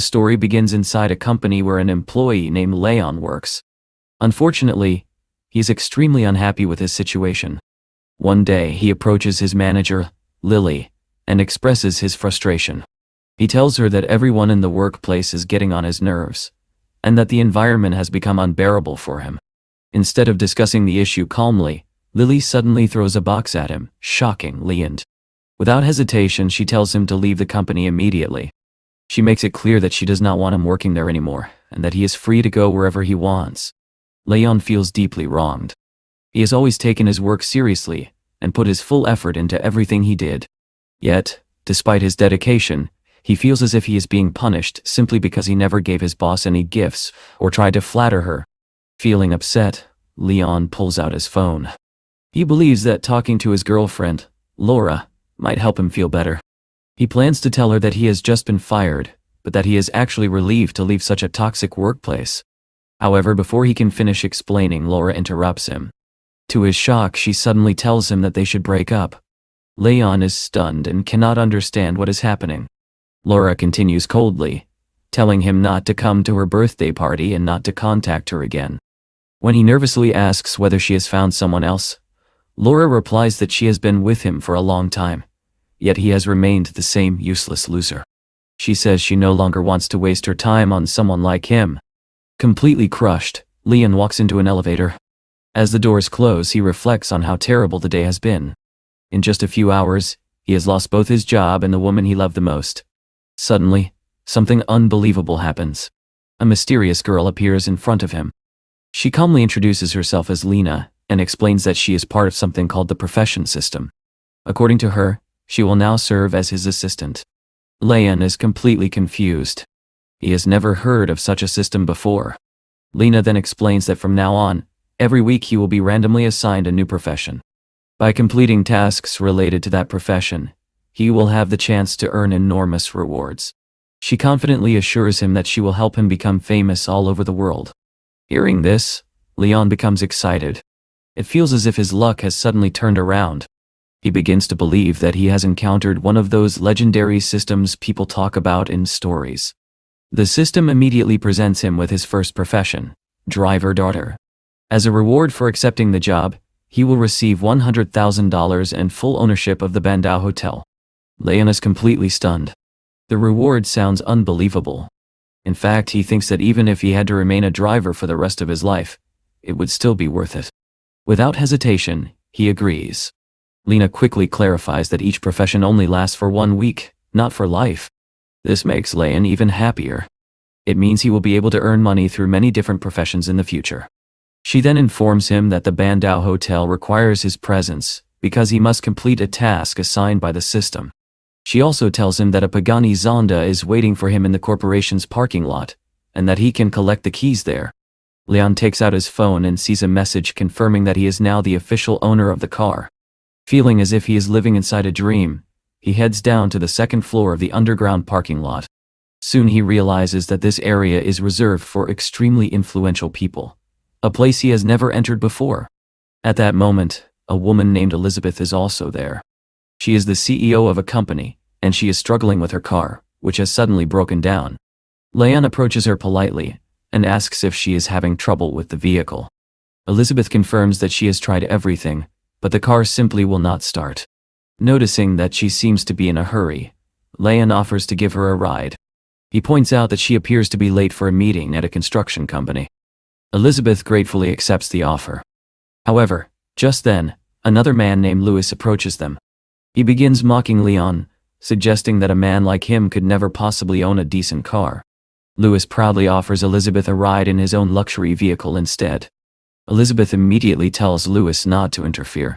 story begins inside a company where an employee named Leon works. Unfortunately, he is extremely unhappy with his situation. One day, he approaches his manager, Lily, and expresses his frustration. He tells her that everyone in the workplace is getting on his nerves, and that the environment has become unbearable for him. Instead of discussing the issue calmly, Lily suddenly throws a box at him, shocking Leon. Without hesitation, she tells him to leave the company immediately. She makes it clear that she does not want him working there anymore, and that he is free to go wherever he wants. Leon feels deeply wronged. He has always taken his work seriously, and put his full effort into everything he did. Yet, despite his dedication, he feels as if he is being punished simply because he never gave his boss any gifts or tried to flatter her. Feeling upset, Leon pulls out his phone. He believes that talking to his girlfriend, Laura, might help him feel better. He plans to tell her that he has just been fired, but that he is actually relieved to leave such a toxic workplace. However, before he can finish explaining, Laura interrupts him. To his shock, she suddenly tells him that they should break up. Leon is stunned and cannot understand what is happening. Laura continues coldly, telling him not to come to her birthday party and not to contact her again. When he nervously asks whether she has found someone else, Laura replies that she has been with him for a long time, yet he has remained the same useless loser. She says she no longer wants to waste her time on someone like him. Completely crushed, Leon walks into an elevator. As the doors close, he reflects on how terrible the day has been. In just a few hours, he has lost both his job and the woman he loved the most. Suddenly, something unbelievable happens. A mysterious girl appears in front of him. She calmly introduces herself as Lena and explains that she is part of something called the profession system. According to her, she will now serve as his assistant. Leon is completely confused. He has never heard of such a system before. Lena then explains that from now on, every week he will be randomly assigned a new profession. By completing tasks related to that profession, he will have the chance to earn enormous rewards. She confidently assures him that she will help him become famous all over the world. Hearing this, Leon becomes excited. It feels as if his luck has suddenly turned around. He begins to believe that he has encountered one of those legendary systems people talk about in stories. The system immediately presents him with his first profession, driver-daughter. As a reward for accepting the job, he will receive $100,000 and full ownership of the Bandao Hotel. Leon is completely stunned. The reward sounds unbelievable. In fact, he thinks that even if he had to remain a driver for the rest of his life, it would still be worth it. Without hesitation, he agrees. Lena quickly clarifies that each profession only lasts for 1 week, not for life. This makes Leon even happier. It means he will be able to earn money through many different professions in the future. She then informs him that the Bandao Hotel requires his presence because he must complete a task assigned by the system. She also tells him that a Pagani Zonda is waiting for him in the corporation's parking lot, and that he can collect the keys there. Leon takes out his phone and sees a message confirming that he is now the official owner of the car. Feeling as if he is living inside a dream, he heads down to the second floor of the underground parking lot. Soon he realizes that this area is reserved for extremely influential people, a place he has never entered before. At that moment, a woman named Elizabeth is also there. She is the CEO of a company, and she is struggling with her car, which has suddenly broken down. Leon approaches her politely and asks if she is having trouble with the vehicle. Elizabeth confirms that she has tried everything, but the car simply will not start. Noticing that she seems to be in a hurry, Leon offers to give her a ride. He points out that she appears to be late for a meeting at a construction company. Elizabeth gratefully accepts the offer. However, just then, another man named Louis approaches them. He begins mocking Leon, suggesting that a man like him could never possibly own a decent car. Louis proudly offers Elizabeth a ride in his own luxury vehicle instead. Elizabeth immediately tells Louis not to interfere.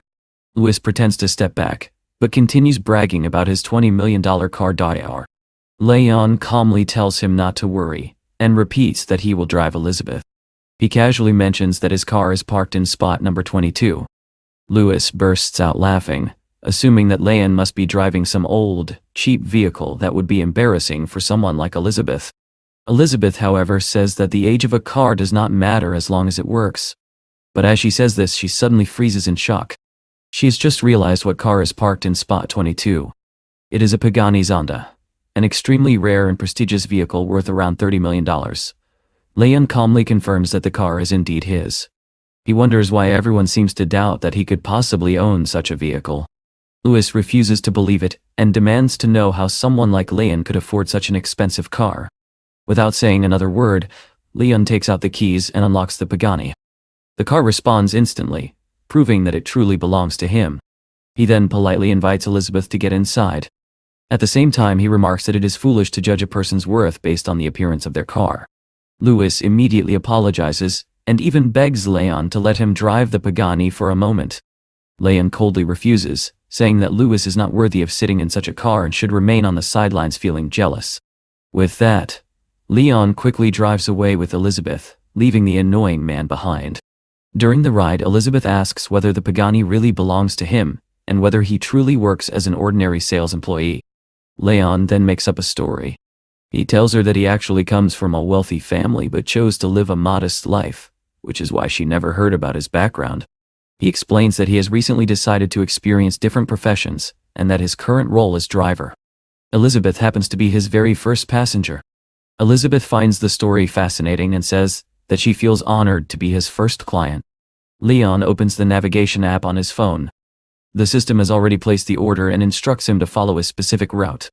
Louis pretends to step back, but continues bragging about his $20 million car Daiar. Leon calmly tells him not to worry, and repeats that he will drive Elizabeth. He casually mentions that his car is parked in spot number 22. Louis bursts out laughing, assuming that Leon must be driving some old, cheap vehicle that would be embarrassing for someone like Elizabeth. Elizabeth, however, says that the age of a car does not matter as long as it works. But as she says this, she suddenly freezes in shock. She has just realized what car is parked in spot 22. It is a Pagani Zonda. an extremely rare and prestigious vehicle worth around $30 million. Leon calmly confirms that the car is indeed his. He wonders why everyone seems to doubt that he could possibly own such a vehicle. Louis refuses to believe it and demands to know how someone like Leon could afford such an expensive car. Without saying another word, Leon takes out the keys and unlocks the Pagani. The car responds instantly, proving that it truly belongs to him. He then politely invites Elizabeth to get inside. At the same time, he remarks that it is foolish to judge a person's worth based on the appearance of their car. Louis immediately apologizes and even begs Leon to let him drive the Pagani for a moment. Leon coldly refuses, saying that Louis is not worthy of sitting in such a car and should remain on the sidelines feeling jealous. With that, Leon quickly drives away with Elizabeth, leaving the annoying man behind. During the ride, Elizabeth asks whether the Pagani really belongs to him, and whether he truly works as an ordinary sales employee. Leon then makes up a story. He tells her that he actually comes from a wealthy family but chose to live a modest life, which is why she never heard about his background. He explains that he has recently decided to experience different professions, and that his current role is driver. Elizabeth happens to be his very first passenger. Elizabeth finds the story fascinating and says that she feels honored to be his first client. Leon opens the navigation app on his phone. The system has already placed the order and instructs him to follow a specific route.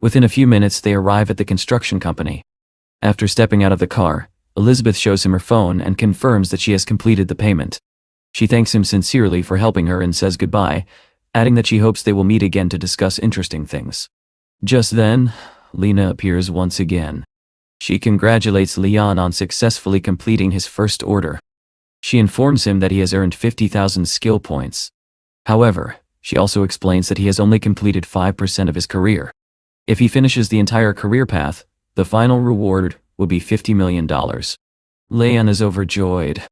Within a few minutes, they arrive at the construction company. After stepping out of the car, Elizabeth shows him her phone and confirms that she has completed the payment. She thanks him sincerely for helping her and says goodbye, adding that she hopes they will meet again to discuss interesting things. Just then, Lena appears once again. She congratulates Leon on successfully completing his first order. She informs him that he has earned 50,000 skill points. However, she also explains that he has only completed 5% of his career. If he finishes the entire career path, the final reward will be $50 million. Leon is overjoyed.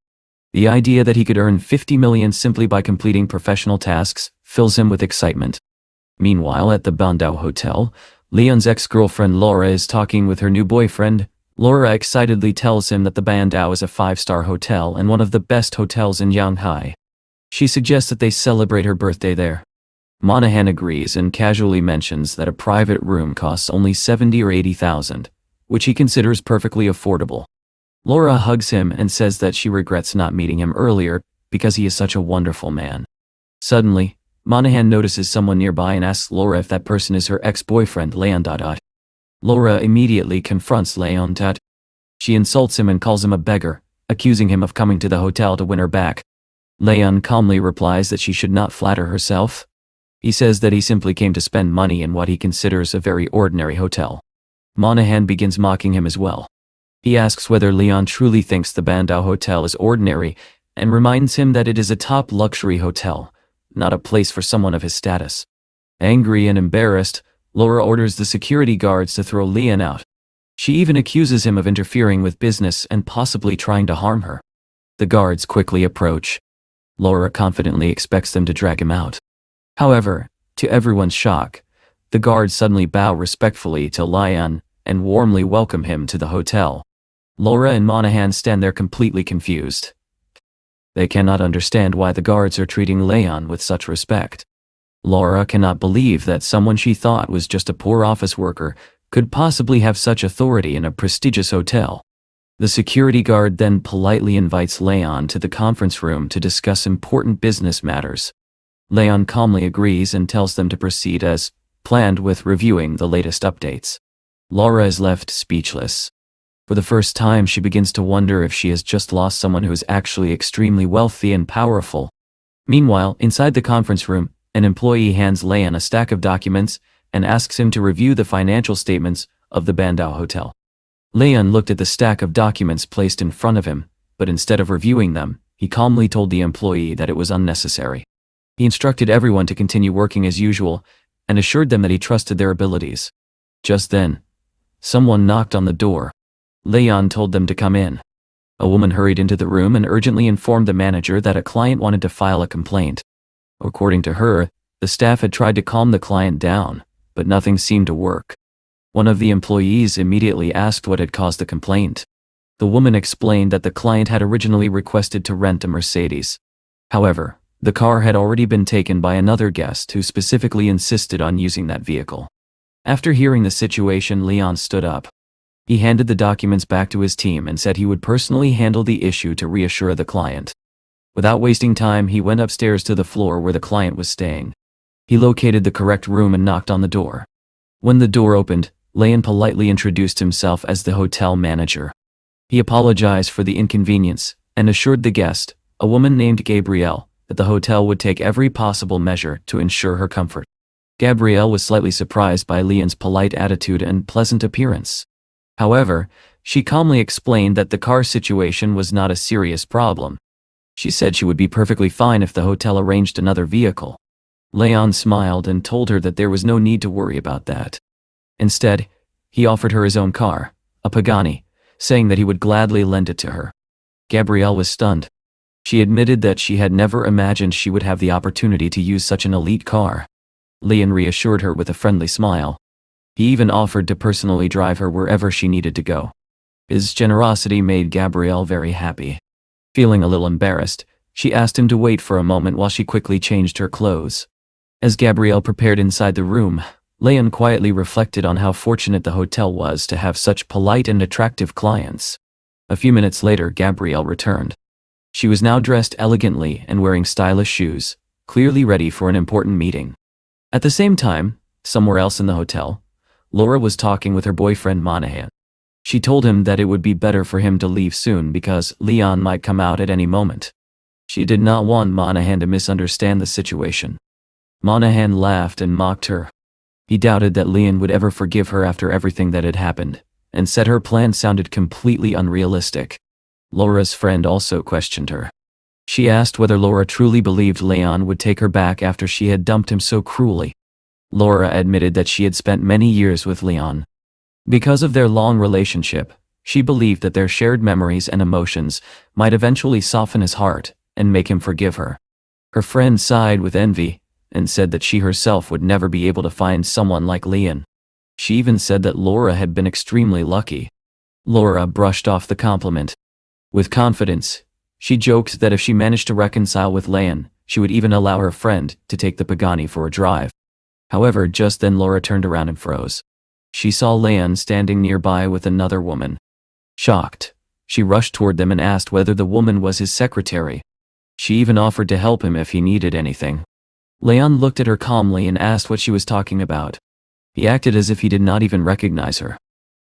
The idea that he could earn $50 million simply by completing professional tasks fills him with excitement. Meanwhile, at the Bandau Hotel, Leon's ex-girlfriend Laura is talking with her new boyfriend. Laura excitedly tells him that the Bandau is a 5-star hotel and one of the best hotels in Shanghai. She suggests that they celebrate her birthday there. Monahan agrees and casually mentions that a private room costs only $70,000 or $80,000, which he considers perfectly affordable. Laura hugs him and says that she regrets not meeting him earlier because he is such a wonderful man. Suddenly, Monahan notices someone nearby and asks Laura if that person is her ex-boyfriend Leon. Laura immediately confronts Leon. She insults him and calls him a beggar, accusing him of coming to the hotel to win her back. Leon calmly replies that she should not flatter herself. He says that he simply came to spend money in what he considers a very ordinary hotel. Monahan begins mocking him as well. He asks whether Leon truly thinks the Bandau Hotel is ordinary and reminds him that it is a top luxury hotel, not a place for someone of his status. Angry and embarrassed, Laura orders the security guards to throw Leon out. She even accuses him of interfering with business and possibly trying to harm her. The guards quickly approach. Laura confidently expects them to drag him out. However, to everyone's shock, the guards suddenly bow respectfully to Leon and warmly welcome him to the hotel. Laura and Monahan stand there completely confused. They cannot understand why the guards are treating Leon with such respect. Laura cannot believe that someone she thought was just a poor office worker could possibly have such authority in a prestigious hotel. The security guard then politely invites Leon to the conference room to discuss important business matters. Leon calmly agrees and tells them to proceed as planned with reviewing the latest updates. Laura is left speechless. For the first time, she begins to wonder if she has just lost someone who is actually extremely wealthy and powerful. Meanwhile, inside the conference room, an employee hands Leon a stack of documents and asks him to review the financial statements of the Bandau Hotel. Leon looked at the stack of documents placed in front of him, but instead of reviewing them, he calmly told the employee that it was unnecessary. He instructed everyone to continue working as usual and assured them that he trusted their abilities. Just then, someone knocked on the door. Leon told them to come in. A woman hurried into the room and urgently informed the manager that a client wanted to file a complaint. According to her, the staff had tried to calm the client down, but nothing seemed to work. One of the employees immediately asked what had caused the complaint. The woman explained that the client had originally requested to rent a Mercedes. However, the car had already been taken by another guest who specifically insisted on using that vehicle. After hearing the situation, Leon stood up. He handed the documents back to his team and said he would personally handle the issue to reassure the client. Without wasting time, he went upstairs to the floor where the client was staying. He located the correct room and knocked on the door. When the door opened, Leon politely introduced himself as the hotel manager. He apologized for the inconvenience and assured the guest, a woman named Gabrielle, that the hotel would take every possible measure to ensure her comfort. Gabrielle was slightly surprised by Leon's polite attitude and pleasant appearance. However, she calmly explained that the car situation was not a serious problem. She said she would be perfectly fine if the hotel arranged another vehicle. Leon smiled and told her that there was no need to worry about that. Instead, he offered her his own car, a Pagani, saying that he would gladly lend it to her. Gabrielle was stunned. She admitted that she had never imagined she would have the opportunity to use such an elite car. Leon reassured her with a friendly smile. He even offered to personally drive her wherever she needed to go. His generosity made Gabrielle very happy. Feeling a little embarrassed, she asked him to wait for a moment while she quickly changed her clothes. As Gabrielle prepared inside the room, Leon quietly reflected on how fortunate the hotel was to have such polite and attractive clients. A few minutes later, Gabrielle returned. She was now dressed elegantly and wearing stylish shoes, clearly ready for an important meeting. At the same time, somewhere else in the hotel, Laura was talking with her boyfriend Manhwa. She told him that it would be better for him to leave soon because Leon might come out at any moment. She did not want Manhwa to misunderstand the situation. Manhwa laughed and mocked her. He doubted that Leon would ever forgive her after everything that had happened, and said her plan sounded completely unrealistic. Laura's friend also questioned her. She asked whether Laura truly believed Leon would take her back after she had dumped him so cruelly. Laura admitted that she had spent many years with Leon. Because of their long relationship, she believed that their shared memories and emotions might eventually soften his heart and make him forgive her. Her friend sighed with envy and said that she herself would never be able to find someone like Leon. She even said that Laura had been extremely lucky. Laura brushed off the compliment. With confidence, she joked that if she managed to reconcile with Leon, she would even allow her friend to take the Pagani for a drive. However, just then Laura turned around and froze. She saw Leon standing nearby with another woman. Shocked, she rushed toward them and asked whether the woman was his secretary. She even offered to help him if he needed anything. Leon looked at her calmly and asked what she was talking about. He acted as if he did not even recognize her.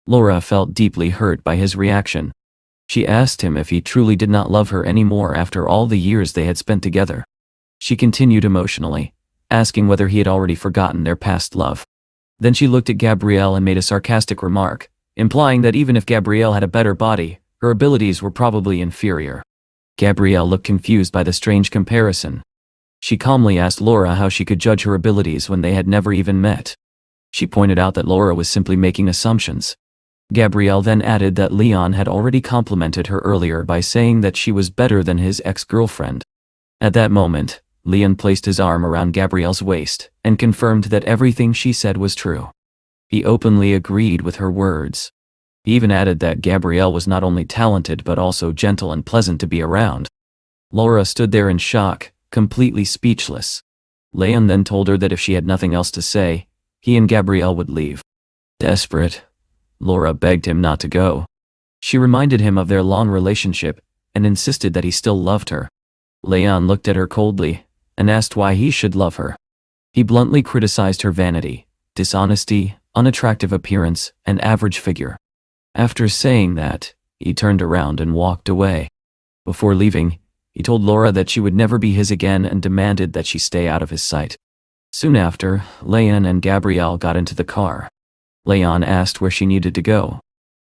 Laura felt deeply hurt by his reaction. She asked him if he truly did not love her anymore after all the years they had spent together. She continued emotionally, asking whether he had already forgotten their past love. Then she looked at Gabrielle and made a sarcastic remark, implying that even if Gabrielle had a better body, her abilities were probably inferior. Gabrielle looked confused by the strange comparison. She calmly asked Laura how she could judge her abilities when they had never even met. She pointed out that Laura was simply making assumptions. Gabrielle then added that Leon had already complimented her earlier by saying that she was better than his ex-girlfriend. At that moment, Leon placed his arm around Gabrielle's waist and confirmed that everything she said was true. He openly agreed with her words. He even added that Gabrielle was not only talented but also gentle and pleasant to be around. Laura stood there in shock, completely speechless. Leon then told her that if she had nothing else to say, he and Gabrielle would leave. Desperate, Laura begged him not to go. She reminded him of their long relationship and insisted that he still loved her. Leon looked at her coldly and asked why he should love her. He bluntly criticized her vanity, dishonesty, unattractive appearance, and average figure. After saying that, he turned around and walked away. Before leaving, he told Laura that she would never be his again and demanded that she stay out of his sight. Soon after, Leon and Gabrielle got into the car. Leon asked where she needed to go.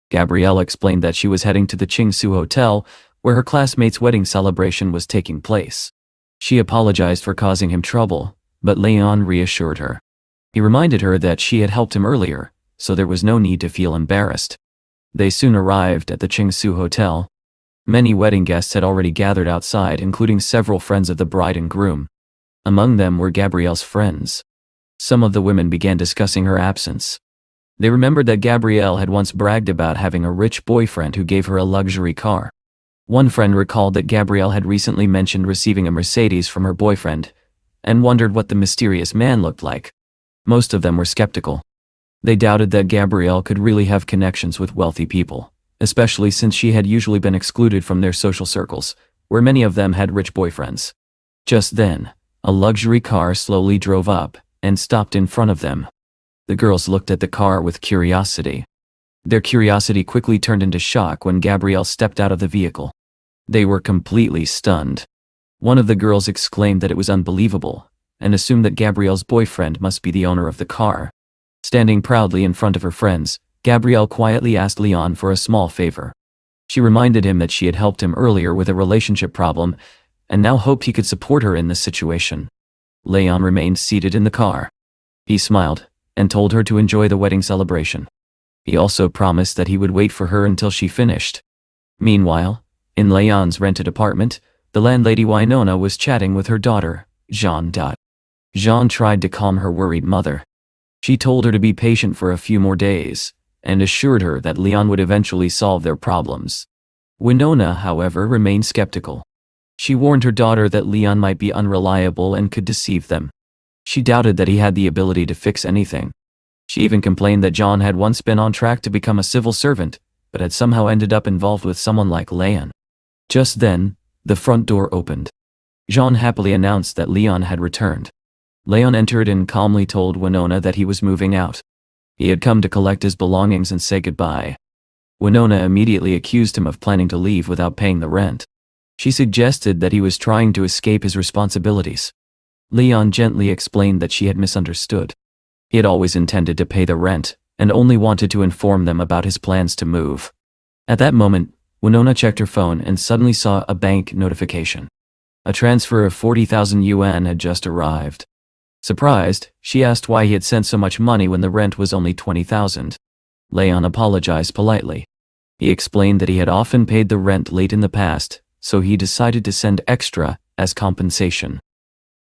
Gabrielle explained that she was heading to the Qingsu Hotel, where her classmate's wedding celebration was taking place. She apologized for causing him trouble, but Leon reassured her. He reminded her that she had helped him earlier, so there was no need to feel embarrassed. They soon arrived at the Qingsu Hotel. Many wedding guests had already gathered outside, including several friends of the bride and groom. Among them were Gabrielle's friends. Some of the women began discussing her absence. They remembered that Gabrielle had once bragged about having a rich boyfriend who gave her a luxury car. One friend recalled that Gabrielle had recently mentioned receiving a Mercedes from her boyfriend, and wondered what the mysterious man looked like. Most of them were skeptical. They doubted that Gabrielle could really have connections with wealthy people, especially since she had usually been excluded from their social circles, where many of them had rich boyfriends. Just then, a luxury car slowly drove up and stopped in front of them. The girls looked at the car with curiosity. Their curiosity quickly turned into shock when Gabrielle stepped out of the vehicle. They were completely stunned. One of the girls exclaimed that it was unbelievable, and assumed that Gabrielle's boyfriend must be the owner of the car. Standing proudly in front of her friends, Gabrielle quietly asked Leon for a small favor. She reminded him that she had helped him earlier with a relationship problem, and now hoped he could support her in this situation. Leon remained seated in the car. He smiled, and told her to enjoy the wedding celebration. He also promised that he would wait for her until she finished. Meanwhile, in Leon's rented apartment, the landlady Winona was chatting with her daughter, Jean. Jean tried to calm her worried mother. She told her to be patient for a few more days, and assured her that Leon would eventually solve their problems. Winona, however, remained skeptical. She warned her daughter that Leon might be unreliable and could deceive them. She doubted that he had the ability to fix anything. She even complained that John had once been on track to become a civil servant, but had somehow ended up involved with someone like Leon. Just then, the front door opened. Jean happily announced that Leon had returned. Leon entered and calmly told Winona that he was moving out. He had come to collect his belongings and say goodbye. Winona immediately accused him of planning to leave without paying the rent. She suggested that he was trying to escape his responsibilities. Leon gently explained that she had misunderstood. He had always intended to pay the rent, and only wanted to inform them about his plans to move. At that moment, Winona checked her phone and suddenly saw a bank notification. A transfer of 40,000 yuan had just arrived. Surprised, she asked why he had sent so much money when the rent was only 20,000. Leon apologized politely. He explained that he had often paid the rent late in the past, so he decided to send extra as compensation.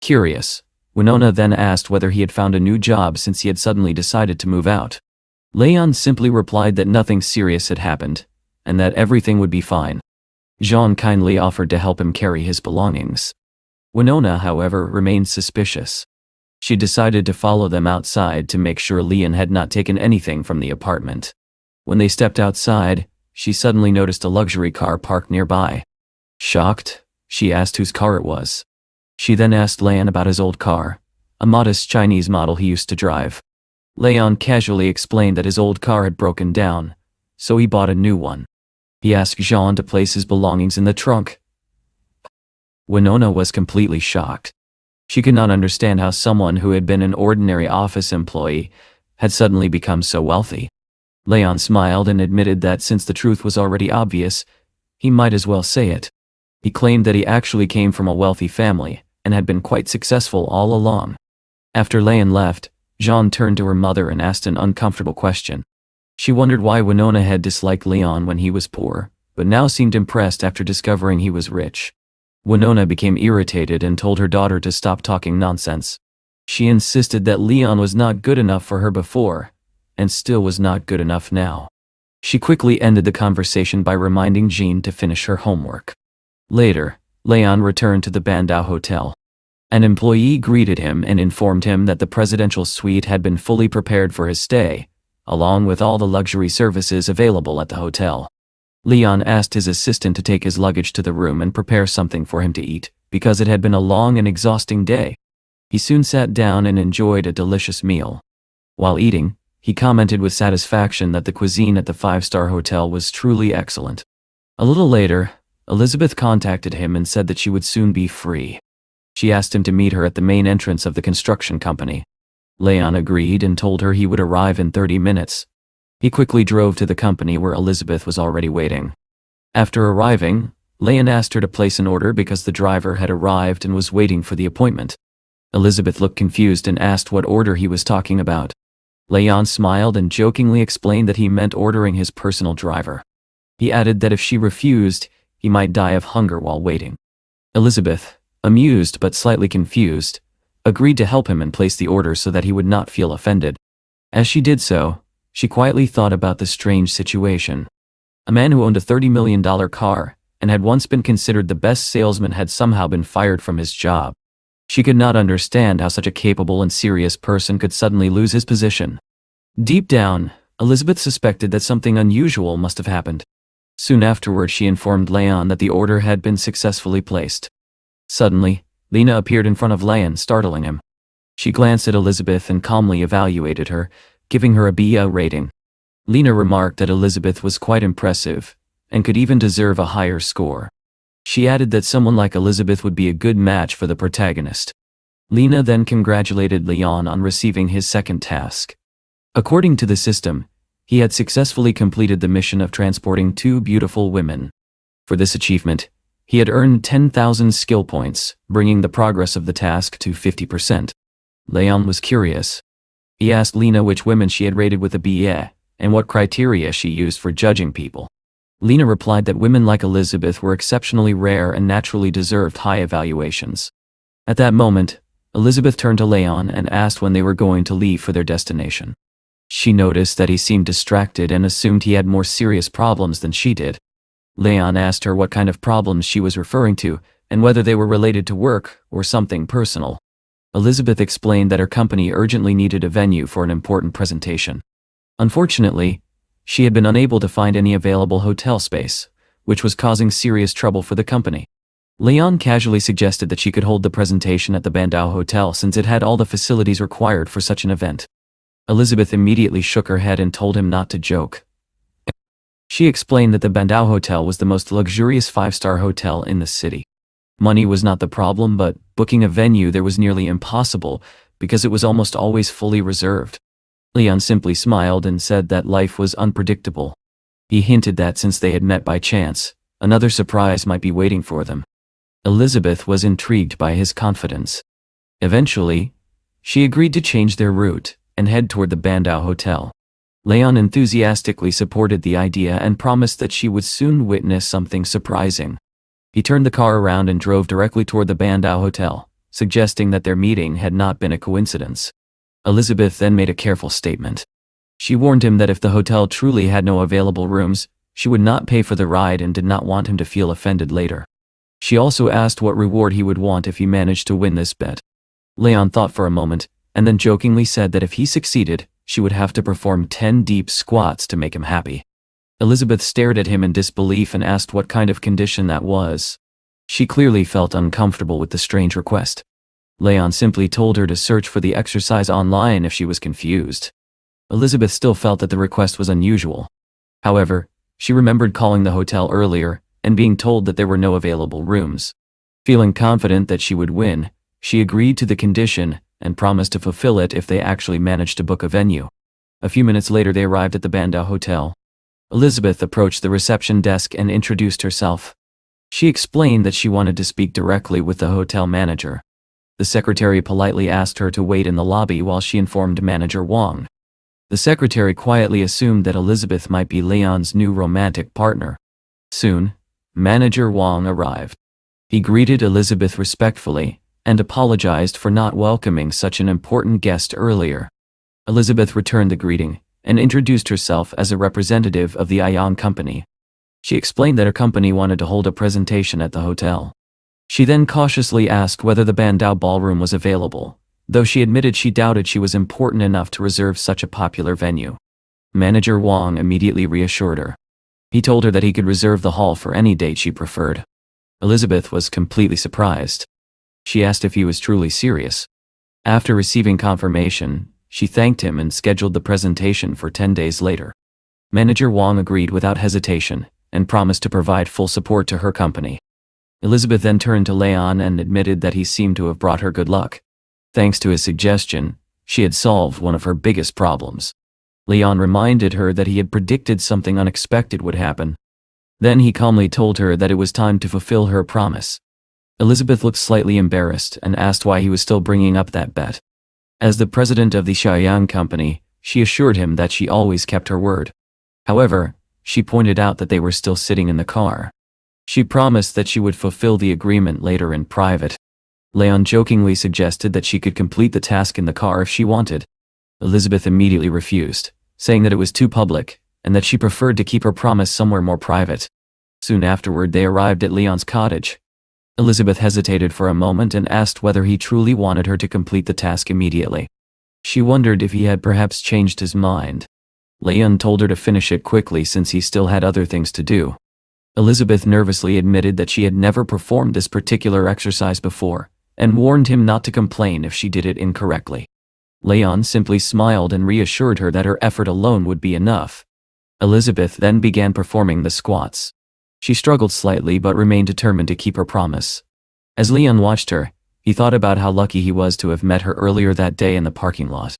Curious, Winona then asked whether he had found a new job since he had suddenly decided to move out. Leon simply replied that nothing serious had happened, and that everything would be fine. Jean kindly offered to help him carry his belongings. Winona, however, remained suspicious. She decided to follow them outside to make sure Leon had not taken anything from the apartment. When they stepped outside, she suddenly noticed a luxury car parked nearby. Shocked, she asked whose car it was. She then asked Leon about his old car, a modest Chinese model he used to drive. Leon casually explained that his old car had broken down, so he bought a new one. He asked Jean to place his belongings in the trunk. Winona was completely shocked. She could not understand how someone who had been an ordinary office employee had suddenly become so wealthy. Leon smiled and admitted that since the truth was already obvious, he might as well say it. He claimed that he actually came from a wealthy family and had been quite successful all along. After Leon left, Jean turned to her mother and asked an uncomfortable question. She wondered why Winona had disliked Leon when he was poor, but now seemed impressed after discovering he was rich. Winona became irritated and told her daughter to stop talking nonsense. She insisted that Leon was not good enough for her before, and still was not good enough now. She quickly ended the conversation by reminding Jean to finish her homework. Later, Leon returned to the Bandau Hotel. An employee greeted him and informed him that the presidential suite had been fully prepared for his stay, along with all the luxury services available at the hotel. Leon asked his assistant to take his luggage to the room and prepare something for him to eat, because it had been a long and exhausting day. He soon sat down and enjoyed a delicious meal. While eating, he commented with satisfaction that the cuisine at the five-star hotel was truly excellent. A little later, Elizabeth contacted him and said that she would soon be free. She asked him to meet her at the main entrance of the construction company. Leon agreed and told her he would arrive in 30 minutes. He quickly drove to the company where Elizabeth was already waiting. After arriving, Leon asked her to place an order because the driver had arrived and was waiting for the appointment. Elizabeth looked confused and asked what order he was talking about. Leon smiled and jokingly explained that he meant ordering his personal driver. He added that if she refused, he might die of hunger while waiting. Elizabeth, amused but slightly confused, agreed to help him and place the order so that he would not feel offended. As she did so, she quietly thought about the strange situation. A man who owned a $30 million car and had once been considered the best salesman had somehow been fired from his job. She could not understand how such a capable and serious person could suddenly lose his position. Deep down, Elizabeth suspected that something unusual must have happened. Soon afterward, she informed Leon that the order had been successfully placed. Suddenly, Lena appeared in front of Leon, startling him. She glanced at Elizabeth and calmly evaluated her, giving her a B rating. Lena remarked that Elizabeth was quite impressive, and could even deserve a higher score. She added that someone like Elizabeth would be a good match for the protagonist. Lena then congratulated Leon on receiving his second task. According to the system, he had successfully completed the mission of transporting 2 beautiful women. For this achievement, he had earned 10,000 skill points, bringing the progress of the task to 50%. Leon was curious. He asked Lena which women she had rated with a B, and what criteria she used for judging people. Lena replied that women like Elizabeth were exceptionally rare and naturally deserved high evaluations. At that moment, Elizabeth turned to Leon and asked when they were going to leave for their destination. She noticed that he seemed distracted and assumed he had more serious problems than she did. Leon asked her what kind of problems she was referring to, and whether they were related to work or something personal. Elizabeth explained that her company urgently needed a venue for an important presentation. Unfortunately, she had been unable to find any available hotel space, which was causing serious trouble for the company. Leon casually suggested that she could hold the presentation at the Bandau Hotel since it had all the facilities required for such an event. Elizabeth immediately shook her head and told him not to joke. She explained that the Bandau Hotel was the most luxurious 5-star hotel in the city. Money was not the problem, but booking a venue there was nearly impossible because it was almost always fully reserved. Leon simply smiled and said that life was unpredictable. He hinted that since they had met by chance, another surprise might be waiting for them. Elizabeth was intrigued by his confidence. Eventually, she agreed to change their route and head toward the Bandau Hotel. Leon enthusiastically supported the idea and promised that she would soon witness something surprising. He turned the car around and drove directly toward the Bandau Hotel, suggesting that their meeting had not been a coincidence. Elizabeth then made a careful statement. She warned him that if the hotel truly had no available rooms, she would not pay for the ride and did not want him to feel offended later. She also asked what reward he would want if he managed to win this bet. Leon thought for a moment, and then jokingly said that if he succeeded, she would have to perform 10 deep squats to make him happy. Elizabeth stared at him in disbelief and asked what kind of condition that was. She clearly felt uncomfortable with the strange request. Leon simply told her to search for the exercise online if she was confused. Elizabeth still felt that the request was unusual. However, she remembered calling the hotel earlier and being told that there were no available rooms. Feeling confident that she would win, she agreed to the condition and promised to fulfill it if they actually managed to book a venue. A few minutes later they arrived at the Bandau Hotel. Elizabeth approached the reception desk and introduced herself. She explained that she wanted to speak directly with the hotel manager. The secretary politely asked her to wait in the lobby while she informed Manager Wang. The secretary quietly assumed that Elizabeth might be Leon's new romantic partner. Soon, Manager Wang arrived. He greeted Elizabeth respectfully and apologized for not welcoming such an important guest earlier. Elizabeth returned the greeting and introduced herself as a representative of the Ayan company. She explained that her company wanted to hold a presentation at the hotel. She then cautiously asked whether the Bandau ballroom was available, though she admitted she doubted she was important enough to reserve such a popular venue. Manager Wang immediately reassured her. He told her that he could reserve the hall for any date she preferred. Elizabeth was completely surprised. She asked if he was truly serious. After receiving confirmation, she thanked him and scheduled the presentation for 10 days later. Manager Wang agreed without hesitation and promised to provide full support to her company. Elizabeth then turned to Leon and admitted that he seemed to have brought her good luck. Thanks to his suggestion, she had solved one of her biggest problems. Leon reminded her that he had predicted something unexpected would happen. Then he calmly told her that it was time to fulfill her promise. Elizabeth looked slightly embarrassed and asked why he was still bringing up that bet. As the president of the Xiaoyang company, she assured him that she always kept her word. However, she pointed out that they were still sitting in the car. She promised that she would fulfill the agreement later in private. Leon jokingly suggested that she could complete the task in the car if she wanted. Elizabeth immediately refused, saying that it was too public, and that she preferred to keep her promise somewhere more private. Soon afterward they arrived at Leon's cottage. Elizabeth hesitated for a moment and asked whether he truly wanted her to complete the task immediately. She wondered if he had perhaps changed his mind. Leon told her to finish it quickly since he still had other things to do. Elizabeth nervously admitted that she had never performed this particular exercise before, and warned him not to complain if she did it incorrectly. Leon simply smiled and reassured her that her effort alone would be enough. Elizabeth then began performing the squats. She struggled slightly but remained determined to keep her promise. As Leon watched her, he thought about how lucky he was to have met her earlier that day in the parking lot.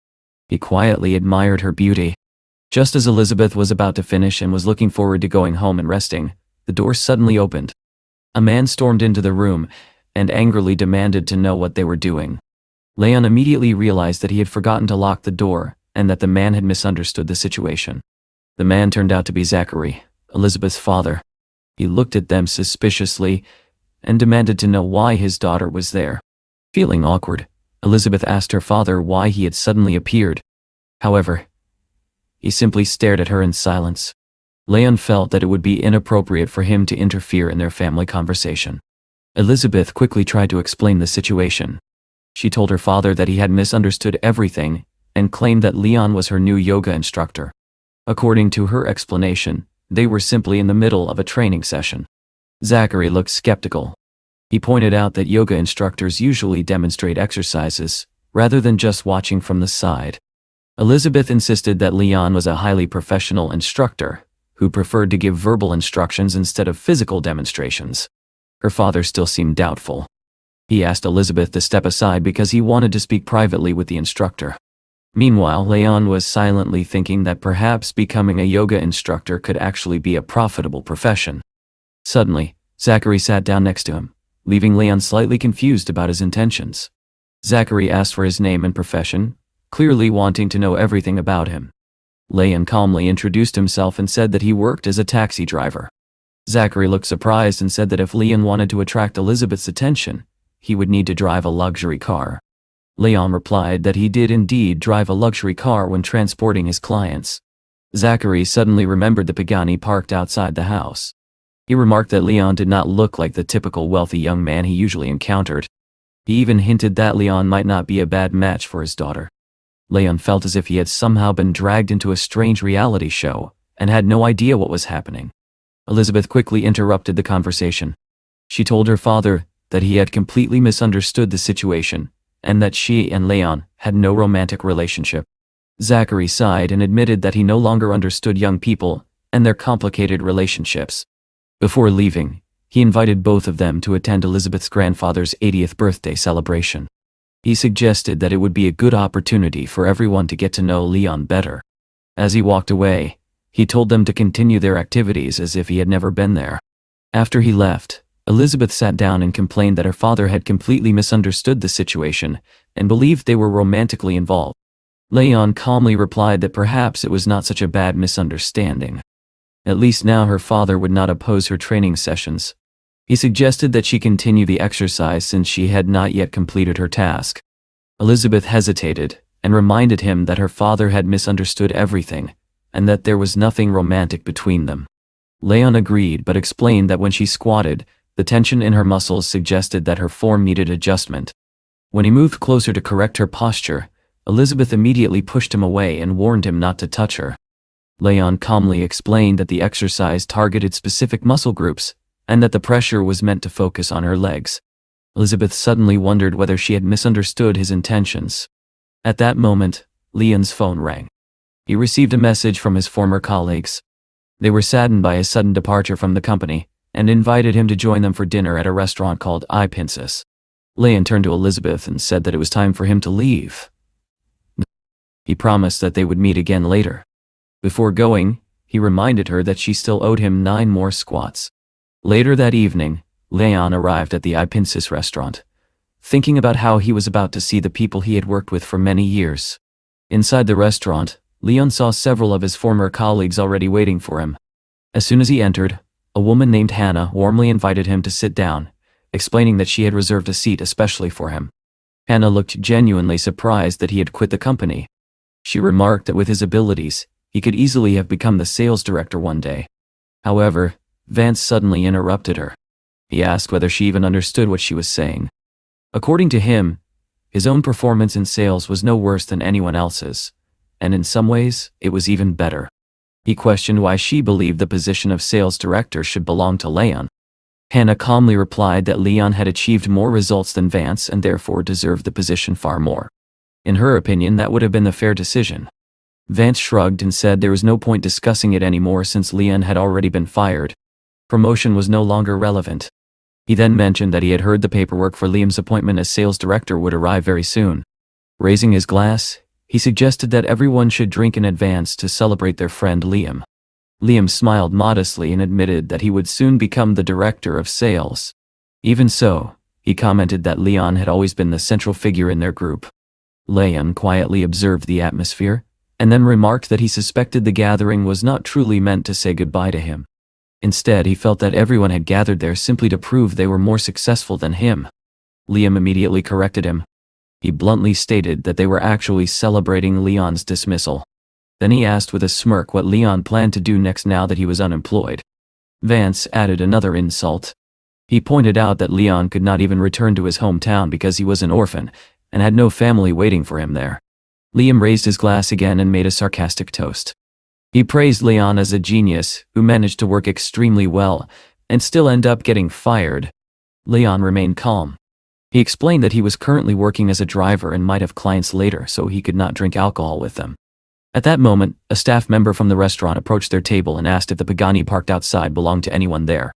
He quietly admired her beauty. Just as Elizabeth was about to finish and was looking forward to going home and resting, the door suddenly opened. A man stormed into the room and angrily demanded to know what they were doing. Leon immediately realized that he had forgotten to lock the door and that the man had misunderstood the situation. The man turned out to be Zachary, Elizabeth's father. He looked at them suspiciously and demanded to know why his daughter was there. Feeling awkward, Elizabeth asked her father why he had suddenly appeared. However, he simply stared at her in silence. Leon felt that it would be inappropriate for him to interfere in their family conversation. Elizabeth quickly tried to explain the situation. She told her father that he had misunderstood everything and claimed that Leon was her new yoga instructor. According to her explanation, they were simply in the middle of a training session. Zachary looked skeptical. He pointed out that yoga instructors usually demonstrate exercises, rather than just watching from the side. Elizabeth insisted that Leon was a highly professional instructor, who preferred to give verbal instructions instead of physical demonstrations. Her father still seemed doubtful. He asked Elizabeth to step aside because he wanted to speak privately with the instructor. Meanwhile, Leon was silently thinking that perhaps becoming a yoga instructor could actually be a profitable profession. Suddenly, Zachary sat down next to him, leaving Leon slightly confused about his intentions. Zachary asked for his name and profession, clearly wanting to know everything about him. Leon calmly introduced himself and said that he worked as a taxi driver. Zachary looked surprised and said that if Leon wanted to attract Elizabeth's attention, he would need to drive a luxury car. Leon replied that he did indeed drive a luxury car when transporting his clients. Zachary suddenly remembered the Pagani parked outside the house. He remarked that Leon did not look like the typical wealthy young man he usually encountered. He even hinted that Leon might not be a bad match for his daughter. Leon felt as if he had somehow been dragged into a strange reality show and had no idea what was happening. Elizabeth quickly interrupted the conversation. She told her father that he had completely misunderstood the situation and that she and Leon had no romantic relationship. Zachary sighed and admitted that he no longer understood young people and their complicated relationships. Before leaving, he invited both of them to attend Elizabeth's grandfather's 80th birthday celebration. He suggested that it would be a good opportunity for everyone to get to know Leon better. As he walked away, he told them to continue their activities as if he had never been there. After he left, Elizabeth sat down and complained that her father had completely misunderstood the situation and believed they were romantically involved. Leon calmly replied that perhaps it was not such a bad misunderstanding. At least now her father would not oppose her training sessions. He suggested that she continue the exercise since she had not yet completed her task. Elizabeth hesitated and reminded him that her father had misunderstood everything and that there was nothing romantic between them. Leon agreed but explained that when she squatted, the tension in her muscles suggested that her form needed adjustment. When he moved closer to correct her posture, Elizabeth immediately pushed him away and warned him not to touch her. Leon calmly explained that the exercise targeted specific muscle groups and that the pressure was meant to focus on her legs. Elizabeth suddenly wondered whether she had misunderstood his intentions. At that moment, Leon's phone rang. He received a message from his former colleagues. They were saddened by his sudden departure from the company and invited him to join them for dinner at a restaurant called I Princess. Leon turned to Elizabeth and said that it was time for him to leave. He promised that they would meet again later. Before going, he reminded her that she still owed him 9 more squats. Later that evening, Leon arrived at the I Princess restaurant, thinking about how he was about to see the people he had worked with for many years. Inside the restaurant, Leon saw several of his former colleagues already waiting for him. As soon as he entered, a woman named Hannah warmly invited him to sit down, explaining that she had reserved a seat especially for him. Hannah looked genuinely surprised that he had quit the company. She remarked that with his abilities, he could easily have become the sales director one day. However, Vance suddenly interrupted her. He asked whether she even understood what she was saying. According to him, His own performance in sales was no worse than anyone else's, and in some ways, it was even better. He questioned why she believed the position of sales director should belong to Leon. Hannah calmly replied that Leon had achieved more results than Vance and therefore deserved the position far more. In her opinion, that would have been the fair decision. Vance shrugged and said there was no point discussing it anymore since Leon had already been fired. Promotion was no longer relevant. He then mentioned that he had heard the paperwork for Liam's appointment as sales director would arrive very soon. Raising his glass, he suggested that everyone should drink in advance to celebrate their friend Liam. Liam smiled modestly and admitted that he would soon become the director of sales. Even so, he commented that Leon had always been the central figure in their group. Leon quietly observed the atmosphere, and then remarked that he suspected the gathering was not truly meant to say goodbye to him. Instead, he felt that everyone had gathered there simply to prove they were more successful than him. Liam immediately corrected him. He bluntly stated that they were actually celebrating Leon's dismissal. Then he asked with a smirk what Leon planned to do next now that he was unemployed. Vance added another insult. He pointed out that Leon could not even return to his hometown because he was an orphan and had no family waiting for him there. Liam raised his glass again and made a sarcastic toast. He praised Leon as a genius who managed to work extremely well and still end up getting fired. Leon remained calm. He explained that he was currently working as a driver and might have clients later, so he could not drink alcohol with them. At that moment, a staff member from the restaurant approached their table and asked if the Pagani parked outside belonged to anyone there.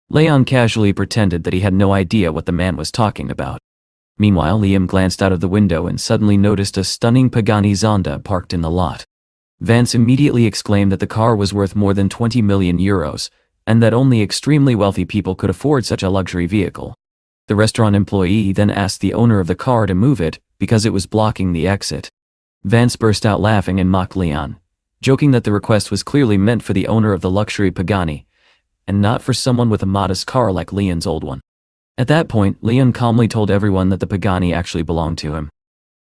Leon casually pretended that he had no idea what the man was talking about. Meanwhile, Liam glanced out of the window and suddenly noticed a stunning Pagani Zonda parked in the lot. Vance immediately exclaimed that the car was worth more than 20 million euros, and that only extremely wealthy people could afford such a luxury vehicle. The restaurant employee then asked the owner of the car to move it because it was blocking the exit. Vance burst out laughing and mocked Leon, joking that the request was clearly meant for the owner of the luxury Pagani, and not for someone with a modest car like Leon's old one. At that point, Leon calmly told everyone that the Pagani actually belonged to him.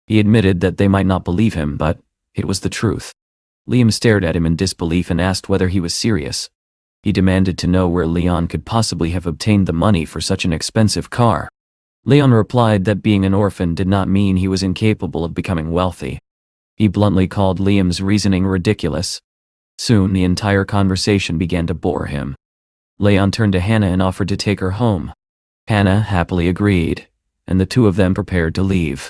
He admitted that they might not believe him, but it was the truth. Liam stared at him in disbelief and asked whether he was serious. He demanded to know where Leon could possibly have obtained the money for such an expensive car. Leon replied that being an orphan did not mean he was incapable of becoming wealthy. He bluntly called Liam's reasoning ridiculous. Soon, the entire conversation began to bore him. Leon turned to Hannah and offered to take her home. Hannah happily agreed, and the two of them prepared to leave.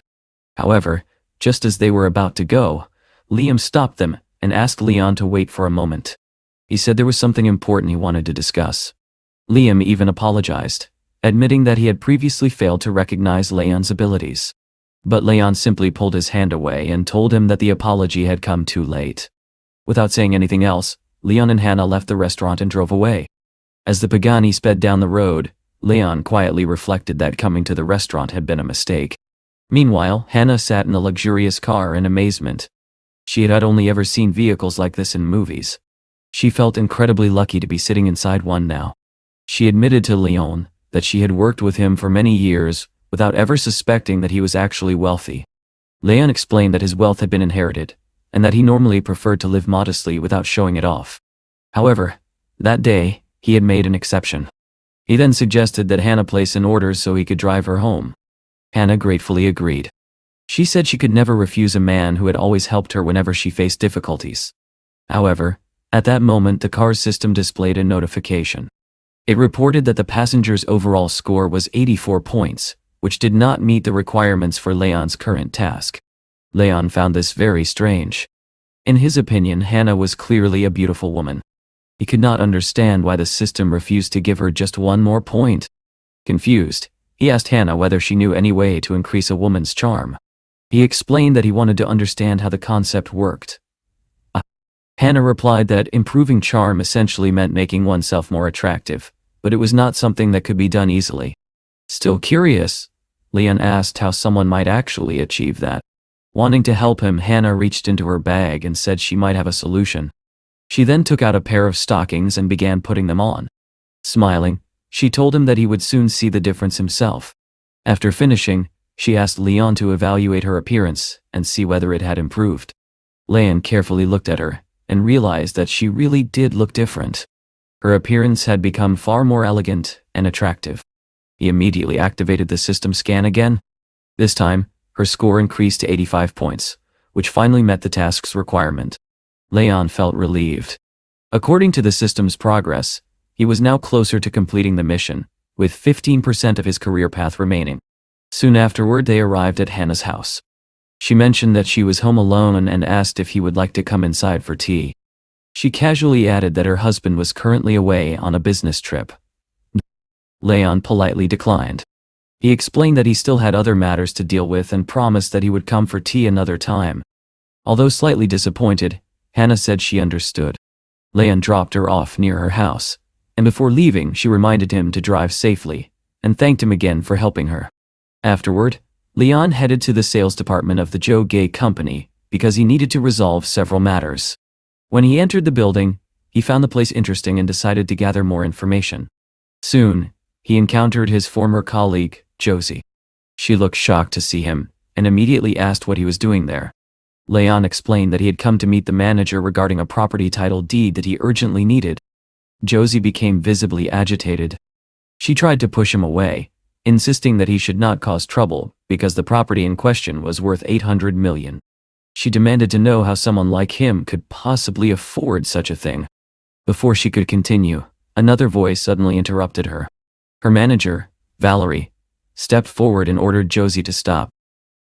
However, just as they were about to go, Liam stopped them and asked Leon to wait for a moment. He said there was something important he wanted to discuss. Liam even apologized, admitting that he had previously failed to recognize Leon's abilities. But Leon simply pulled his hand away and told him that the apology had come too late. Without saying anything else, Leon and Hannah left the restaurant and drove away. As the Pagani sped down the road, Leon quietly reflected that coming to the restaurant had been a mistake. Meanwhile, Hannah sat in the luxurious car in amazement. She had only ever seen vehicles like this in movies. She felt incredibly lucky to be sitting inside one now. She admitted to Leon that she had worked with him for many years without ever suspecting that he was actually wealthy. Leon explained that his wealth had been inherited, and that he normally preferred to live modestly without showing it off. However, that day, he had made an exception. He then suggested that Hannah place an order so he could drive her home. Hannah gratefully agreed. She said she could never refuse a man who had always helped her whenever she faced difficulties. However, at that moment the car's system displayed a notification. It reported that the passenger's overall score was 84 points, which did not meet the requirements for Leon's current task. Leon found this very strange. In his opinion, Hannah was clearly a beautiful woman. He could not understand why the system refused to give her just one more point. Confused, he asked Hannah whether she knew any way to increase a woman's charm. He explained that he wanted to understand how the concept worked. Hannah replied that improving charm essentially meant making oneself more attractive, but it was not something that could be done easily. Still curious, Leon asked how someone might actually achieve that. Wanting to help him, Hannah reached into her bag and said she might have a solution. She then took out a pair of stockings and began putting them on. Smiling, she told him that he would soon see the difference himself. After finishing, she asked Leon to evaluate her appearance and see whether it had improved. Leon carefully looked at her and realized that she really did look different. Her appearance had become far more elegant and attractive. He immediately activated the system scan again. This time, Her score increased to 85 points, which finally met the task's requirement. Leon felt relieved. According to the system's progress, he was now closer to completing the mission, with 15% of his career path remaining. Soon afterward, they arrived at Hannah's house. She mentioned that she was home alone and asked if he would like to come inside for tea. She casually added that her husband was currently away on a business trip. Leon politely declined. He explained that he still had other matters to deal with and promised that he would come for tea another time. Although slightly disappointed, Hannah said she understood. Leon dropped her off near her house, and before leaving she reminded him to drive safely, and thanked him again for helping her. Afterward, Leon headed to the sales department of the Joe Gay Company because he needed to resolve several matters. When he entered the building, he found the place interesting and decided to gather more information. Soon, he encountered his former colleague, Josie. She looked shocked to see him, and immediately asked what he was doing there. Leon explained that he had come to meet the manager regarding a property title deed that he urgently needed. Josie became visibly agitated. She tried to push him away, insisting that he should not cause trouble because the property in question was worth $800 million. She demanded to know how someone like him could possibly afford such a thing. Before she could continue, another voice suddenly interrupted her. Her manager, Valerie, stepped forward and ordered Josie to stop.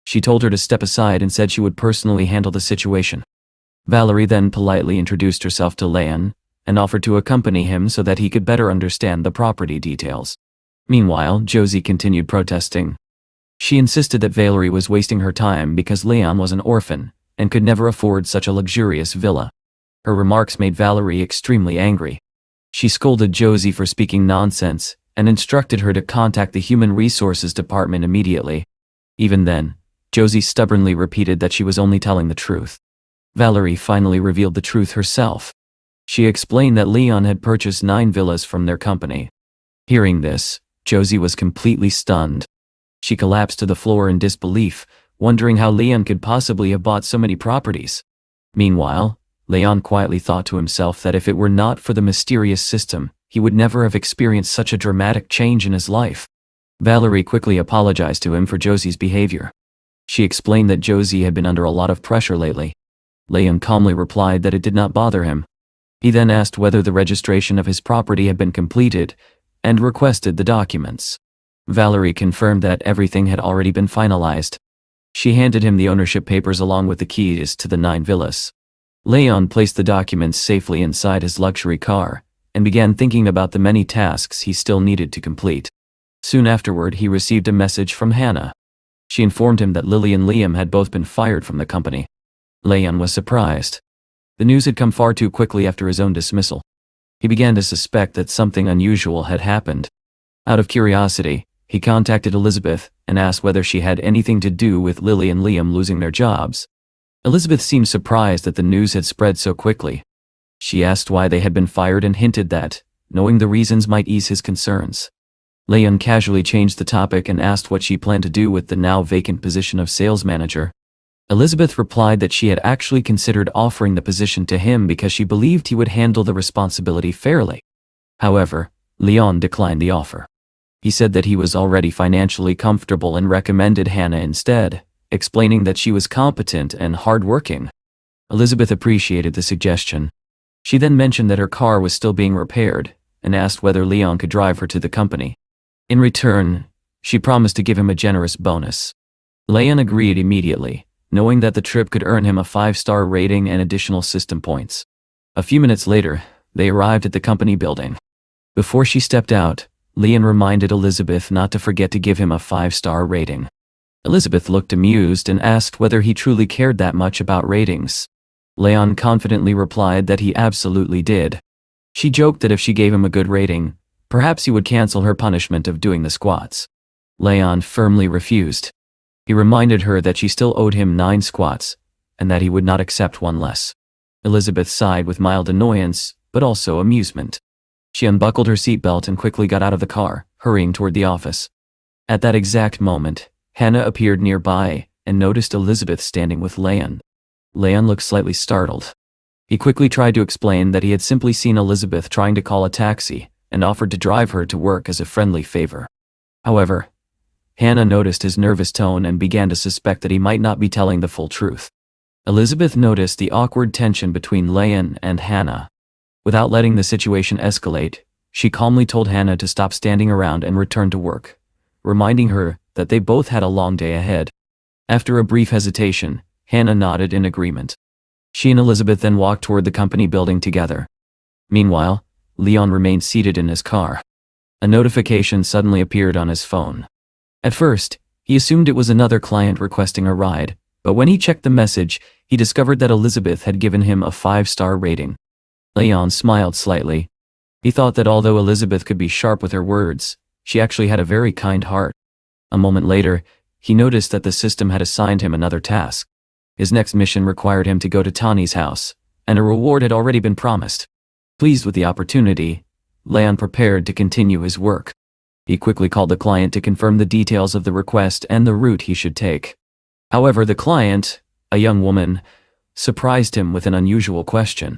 She told her to step aside and said she would personally handle the situation. Valerie then politely introduced herself to Leon and offered to accompany him so that he could better understand the property details. Meanwhile, Josie continued protesting. She insisted that Valerie was wasting her time because Leon was an orphan and could never afford such a luxurious villa. Her remarks made Valerie extremely angry. She scolded Josie for speaking nonsense and instructed her to contact the Human Resources Department immediately. Even then, Josie stubbornly repeated that she was only telling the truth. Valerie finally revealed the truth herself. She explained that Leon had purchased 9 villas from their company. Hearing this, Josie was completely stunned. She collapsed to the floor in disbelief, wondering how Leon could possibly have bought so many properties. Meanwhile, Leon quietly thought to himself that if it were not for the mysterious system, he would never have experienced such a dramatic change in his life. Valerie quickly apologized to him for Josie's behavior. She explained that Josie had been under a lot of pressure lately. Leon calmly replied that it did not bother him. He then asked whether the registration of his property had been completed and requested the documents. Valerie confirmed that everything had already been finalized. She handed him the ownership papers along with the keys to the 9 villas. Leon placed the documents safely inside his luxury car and began thinking about the many tasks he still needed to complete. Soon afterward, he received a message from Hannah. She informed him that Lily and Liam had both been fired from the company. Leon was surprised. The news had come far too quickly after his own dismissal. He began to suspect that something unusual had happened. Out of curiosity, he contacted Elizabeth and asked whether she had anything to do with Lily and Liam losing their jobs. Elizabeth seemed surprised that the news had spread so quickly. She asked why they had been fired and hinted that, knowing the reasons might ease his concerns. Leon casually changed the topic and asked what she planned to do with the now vacant position of sales manager. Elizabeth replied that she had actually considered offering the position to him because she believed he would handle the responsibility fairly. However, Leon declined the offer. He said that he was already financially comfortable and recommended Hannah instead, explaining that she was competent and hardworking. Elizabeth appreciated the suggestion. She then mentioned that her car was still being repaired and asked whether Leon could drive her to the company. In return, she promised to give him a generous bonus. Leon agreed immediately, knowing that the trip could earn him a 5-star rating and additional system points. A few minutes later, they arrived at the company building. Before she stepped out, Leon reminded Elizabeth not to forget to give him a 5-star rating. Elizabeth looked amused and asked whether he truly cared that much about ratings. Leon confidently replied that he absolutely did. She joked that if she gave him a good rating, perhaps he would cancel her punishment of doing the squats. Leon firmly refused. He reminded her that she still owed him 9 squats, and that he would not accept one less. Elizabeth sighed with mild annoyance, but also amusement. She unbuckled her seatbelt and quickly got out of the car, hurrying toward the office. At that exact moment, Hannah appeared nearby and noticed Elizabeth standing with Leon. Leon looked slightly startled. He quickly tried to explain that he had simply seen Elizabeth trying to call a taxi and offered to drive her to work as a friendly favor. However, Hannah noticed his nervous tone and began to suspect that he might not be telling the full truth. Elizabeth noticed the awkward tension between Leon and Hannah. Without letting the situation escalate, she calmly told Hannah to stop standing around and return to work, reminding her that they both had a long day ahead. After a brief hesitation, Hannah nodded in agreement. She and Elizabeth then walked toward the company building together. Meanwhile, Leon remained seated in his car. A notification suddenly appeared on his phone. At first, he assumed it was another client requesting a ride, but when he checked the message, he discovered that Elizabeth had given him a 5-star rating. Leon smiled slightly. He thought that although Elizabeth could be sharp with her words, she actually had a very kind heart. A moment later, he noticed that the system had assigned him another task. His next mission required him to go to Tani's house, and a reward had already been promised. Pleased with the opportunity, Leon prepared to continue his work. He quickly called the client to confirm the details of the request and the route he should take. However, the client, a young woman, surprised him with an unusual question.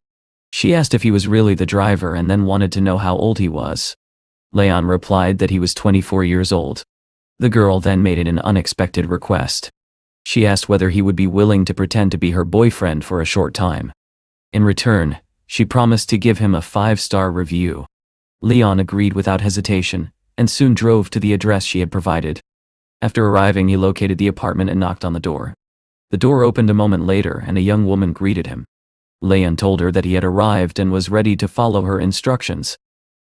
She asked if he was really the driver and then wanted to know how old he was. Leon replied that he was 24 years old. The girl then made an unexpected request. She asked whether he would be willing to pretend to be her boyfriend for a short time. In return, she promised to give him a 5-star review. Leon agreed without hesitation, and soon drove to the address she had provided. After arriving, he located the apartment and knocked on the door. The door opened a moment later and a young woman greeted him. Leon told her that he had arrived and was ready to follow her instructions.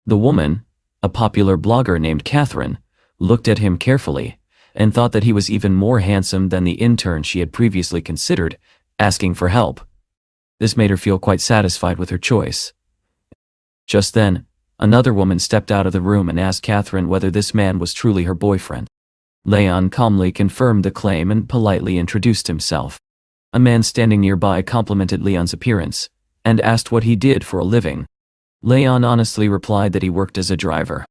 The woman, a popular blogger named Catherine, looked at him carefully and thought that he was even more handsome than the intern she had previously considered, asking for help. This made her feel quite satisfied with her choice. Just then, another woman stepped out of the room and asked Catherine whether this man was truly her boyfriend. Leon calmly confirmed the claim and politely introduced himself. A man standing nearby complimented Leon's appearance and asked what he did for a living. Leon honestly replied that he worked as a driver.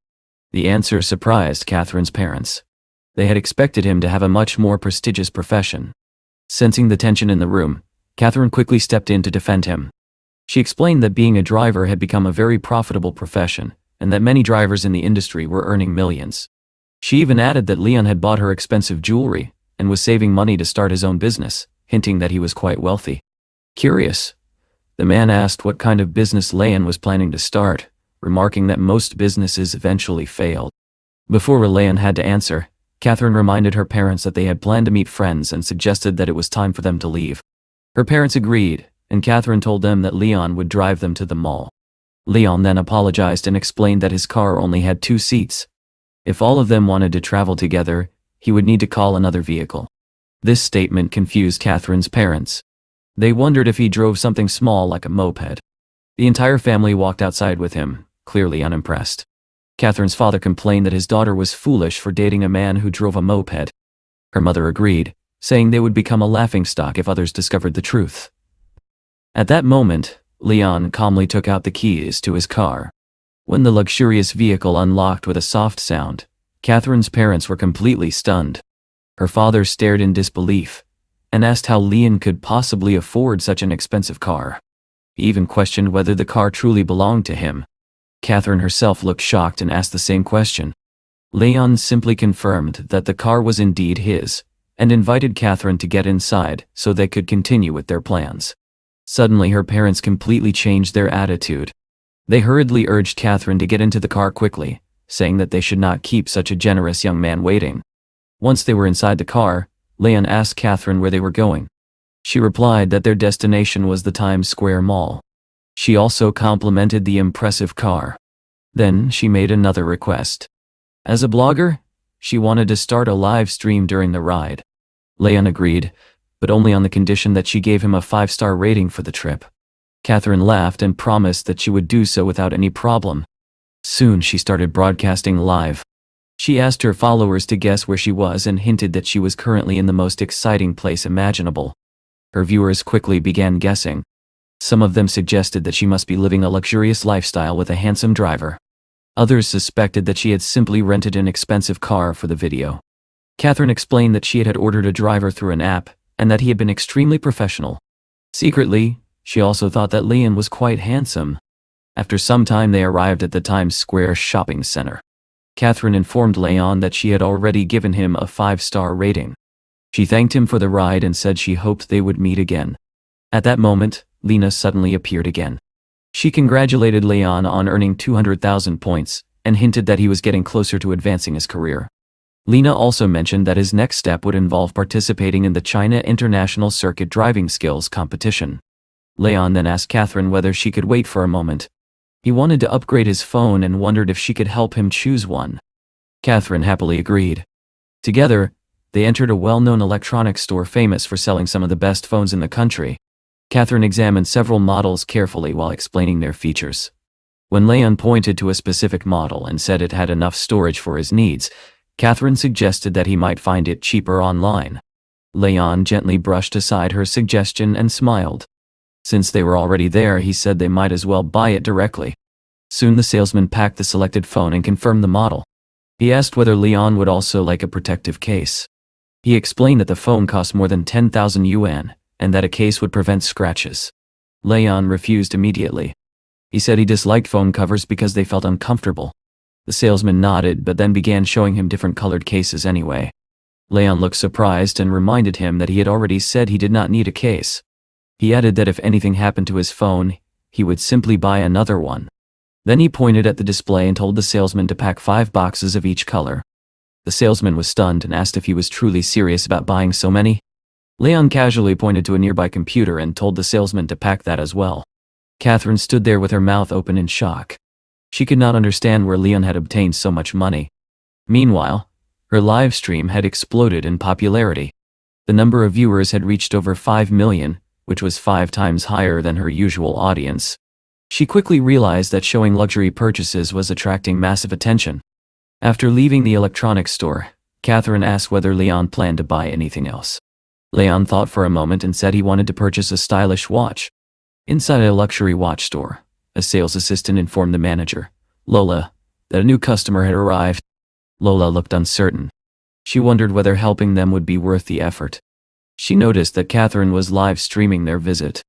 The answer surprised Catherine's parents. They had expected him to have a much more prestigious profession. Sensing the tension in the room, Catherine quickly stepped in to defend him. She explained that being a driver had become a very profitable profession and that many drivers in the industry were earning millions. She even added that Leon had bought her expensive jewelry and was saving money to start his own business, hinting that he was quite wealthy. Curious, the man asked what kind of business Leon was planning to start, remarking that most businesses eventually failed. Before Leon had to answer, Catherine reminded her parents that they had planned to meet friends and suggested that it was time for them to leave. Her parents agreed, and Catherine told them that Leon would drive them to the mall. Leon then apologized and explained that his car only had 2 seats. If all of them wanted to travel together, he would need to call another vehicle. This statement confused Catherine's parents. They wondered if he drove something small like a moped. The entire family walked outside with him, clearly unimpressed. Catherine's father complained that his daughter was foolish for dating a man who drove a moped. Her mother agreed, saying they would become a laughingstock if others discovered the truth. At that moment, Leon calmly took out the keys to his car. When the luxurious vehicle unlocked with a soft sound, Catherine's parents were completely stunned. Her father stared in disbelief and asked how Leon could possibly afford such an expensive car. He even questioned whether the car truly belonged to him. Catherine herself looked shocked and asked the same question. Leon simply confirmed that the car was indeed his and invited Catherine to get inside so they could continue with their plans. Suddenly her parents completely changed their attitude. They hurriedly urged Catherine to get into the car quickly, saying that they should not keep such a generous young man waiting. Once they were inside the car, Leon asked Catherine where they were going. She replied that their destination was the Times Square Mall. She also complimented the impressive car. Then she made another request. As a blogger, she wanted to start a live stream during the ride. Leon agreed, but only on the condition that she gave him a 5-star rating for the trip. Catherine laughed and promised that she would do so without any problem. Soon she started broadcasting live. She asked her followers to guess where she was and hinted that she was currently in the most exciting place imaginable. Her viewers quickly began guessing. Some of them suggested that she must be living a luxurious lifestyle with a handsome driver. Others suspected that she had simply rented an expensive car for the video. Catherine explained that she had ordered a driver through an app and that he had been extremely professional. Secretly, she also thought that Leon was quite handsome. After some time they arrived at the Times Square shopping center. Catherine informed Leon that she had already given him a 5-star rating. She thanked him for the ride and said she hoped they would meet again. At that moment, Lena suddenly appeared again. She congratulated Leon on earning 200,000 points, and hinted that he was getting closer to advancing his career. Lena also mentioned that his next step would involve participating in the China International Circuit Driving Skills competition. Leon then asked Catherine whether she could wait for a moment. He wanted to upgrade his phone and wondered if she could help him choose one. Catherine happily agreed. Together, they entered a well-known electronics store famous for selling some of the best phones in the country. Catherine examined several models carefully while explaining their features. When Leon pointed to a specific model and said it had enough storage for his needs, Catherine suggested that he might find it cheaper online. Leon gently brushed aside her suggestion and smiled. Since they were already there, he said they might as well buy it directly. Soon the salesman packed the selected phone and confirmed the model. He asked whether Leon would also like a protective case. He explained that the phone cost more than 10,000 yuan, and that a case would prevent scratches. Leon refused immediately. He said he disliked phone covers because they felt uncomfortable. The salesman nodded but then began showing him different colored cases anyway. Leon looked surprised and reminded him that he had already said he did not need a case. He added that if anything happened to his phone, he would simply buy another one. Then he pointed at the display and told the salesman to pack 5 boxes of each color. The salesman was stunned and asked if he was truly serious about buying so many. Leon casually pointed to a nearby computer and told the salesman to pack that as well. Catherine stood there with her mouth open in shock. She could not understand where Leon had obtained so much money. Meanwhile, her live stream had exploded in popularity. The number of viewers had reached over 5 million, which was 5 times higher than her usual audience. She quickly realized that showing luxury purchases was attracting massive attention. After leaving the electronics store, Catherine asked whether Leon planned to buy anything else. Leon thought for a moment and said he wanted to purchase a stylish watch. Inside a luxury watch store, a sales assistant informed the manager, Lola, that a new customer had arrived. Lola looked uncertain. She wondered whether helping them would be worth the effort. She noticed that Catherine was live streaming their visit.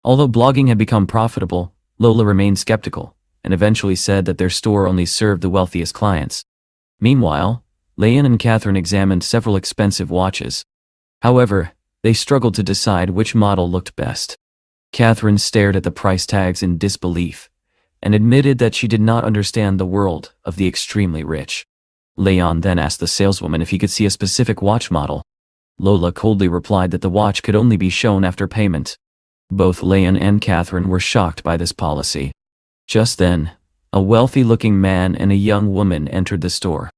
Although blogging had become profitable, Lola remained skeptical, and eventually said that their store only served the wealthiest clients. Meanwhile, Leon and Catherine examined several expensive watches. However, they struggled to decide which model looked best. Catherine stared at the price tags in disbelief, and admitted that she did not understand the world of the extremely rich. Leon then asked the saleswoman if he could see a specific watch model. Lola coldly replied that the watch could only be shown after payment. Both Leon and Catherine were shocked by this policy. Just then, a wealthy-looking man and a young woman entered the store.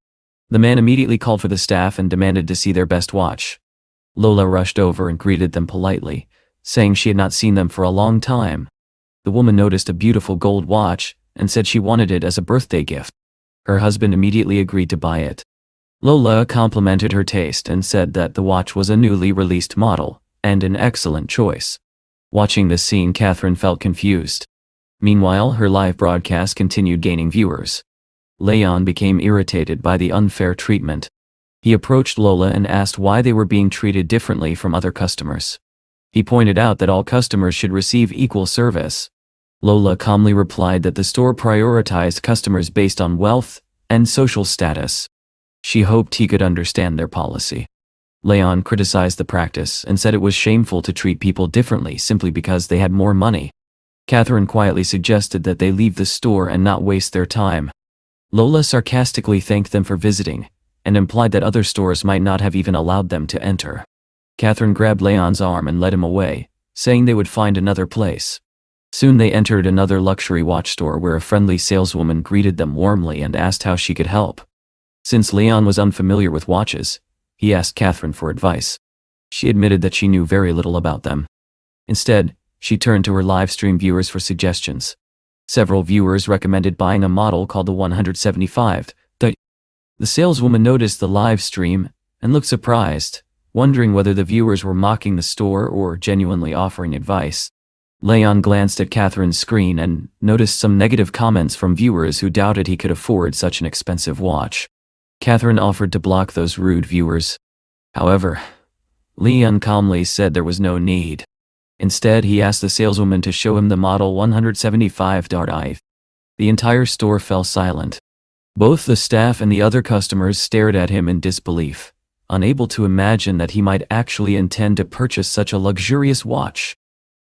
The man immediately called for the staff and demanded to see their best watch. Lola rushed over and greeted them politely, saying she had not seen them for a long time. The woman noticed a beautiful gold watch and said she wanted it as a birthday gift. Her husband immediately agreed to buy it. Lola complimented her taste and said that the watch was a newly released model and an excellent choice. Watching this scene, Catherine felt confused. Meanwhile, her live broadcast continued gaining viewers. Leon became irritated by the unfair treatment. He approached Lola and asked why they were being treated differently from other customers. He pointed out that all customers should receive equal service. Lola calmly replied that the store prioritized customers based on wealth and social status. She hoped he could understand their policy. Leon criticized the practice and said it was shameful to treat people differently simply because they had more money. Catherine quietly suggested that they leave the store and not waste their time. Lola sarcastically thanked them for visiting, and implied that other stores might not have even allowed them to enter. Catherine grabbed Leon's arm and led him away, saying they would find another place. Soon they entered another luxury watch store where a friendly saleswoman greeted them warmly and asked how she could help. Since Leon was unfamiliar with watches, he asked Catherine for advice. She admitted that she knew very little about them. Instead, she turned to her live stream viewers for suggestions. Several viewers recommended buying a model called the 175. The saleswoman noticed the live stream and looked surprised, wondering whether the viewers were mocking the store or genuinely offering advice. Leon glanced at Catherine's screen and noticed some negative comments from viewers who doubted he could afford such an expensive watch. Catherine offered to block those rude viewers. However, Leon calmly said there was no need. Instead, he asked the saleswoman to show him the model 175. The entire store fell silent. Both the staff and the other customers stared at him in disbelief, unable to imagine that he might actually intend to purchase such a luxurious watch.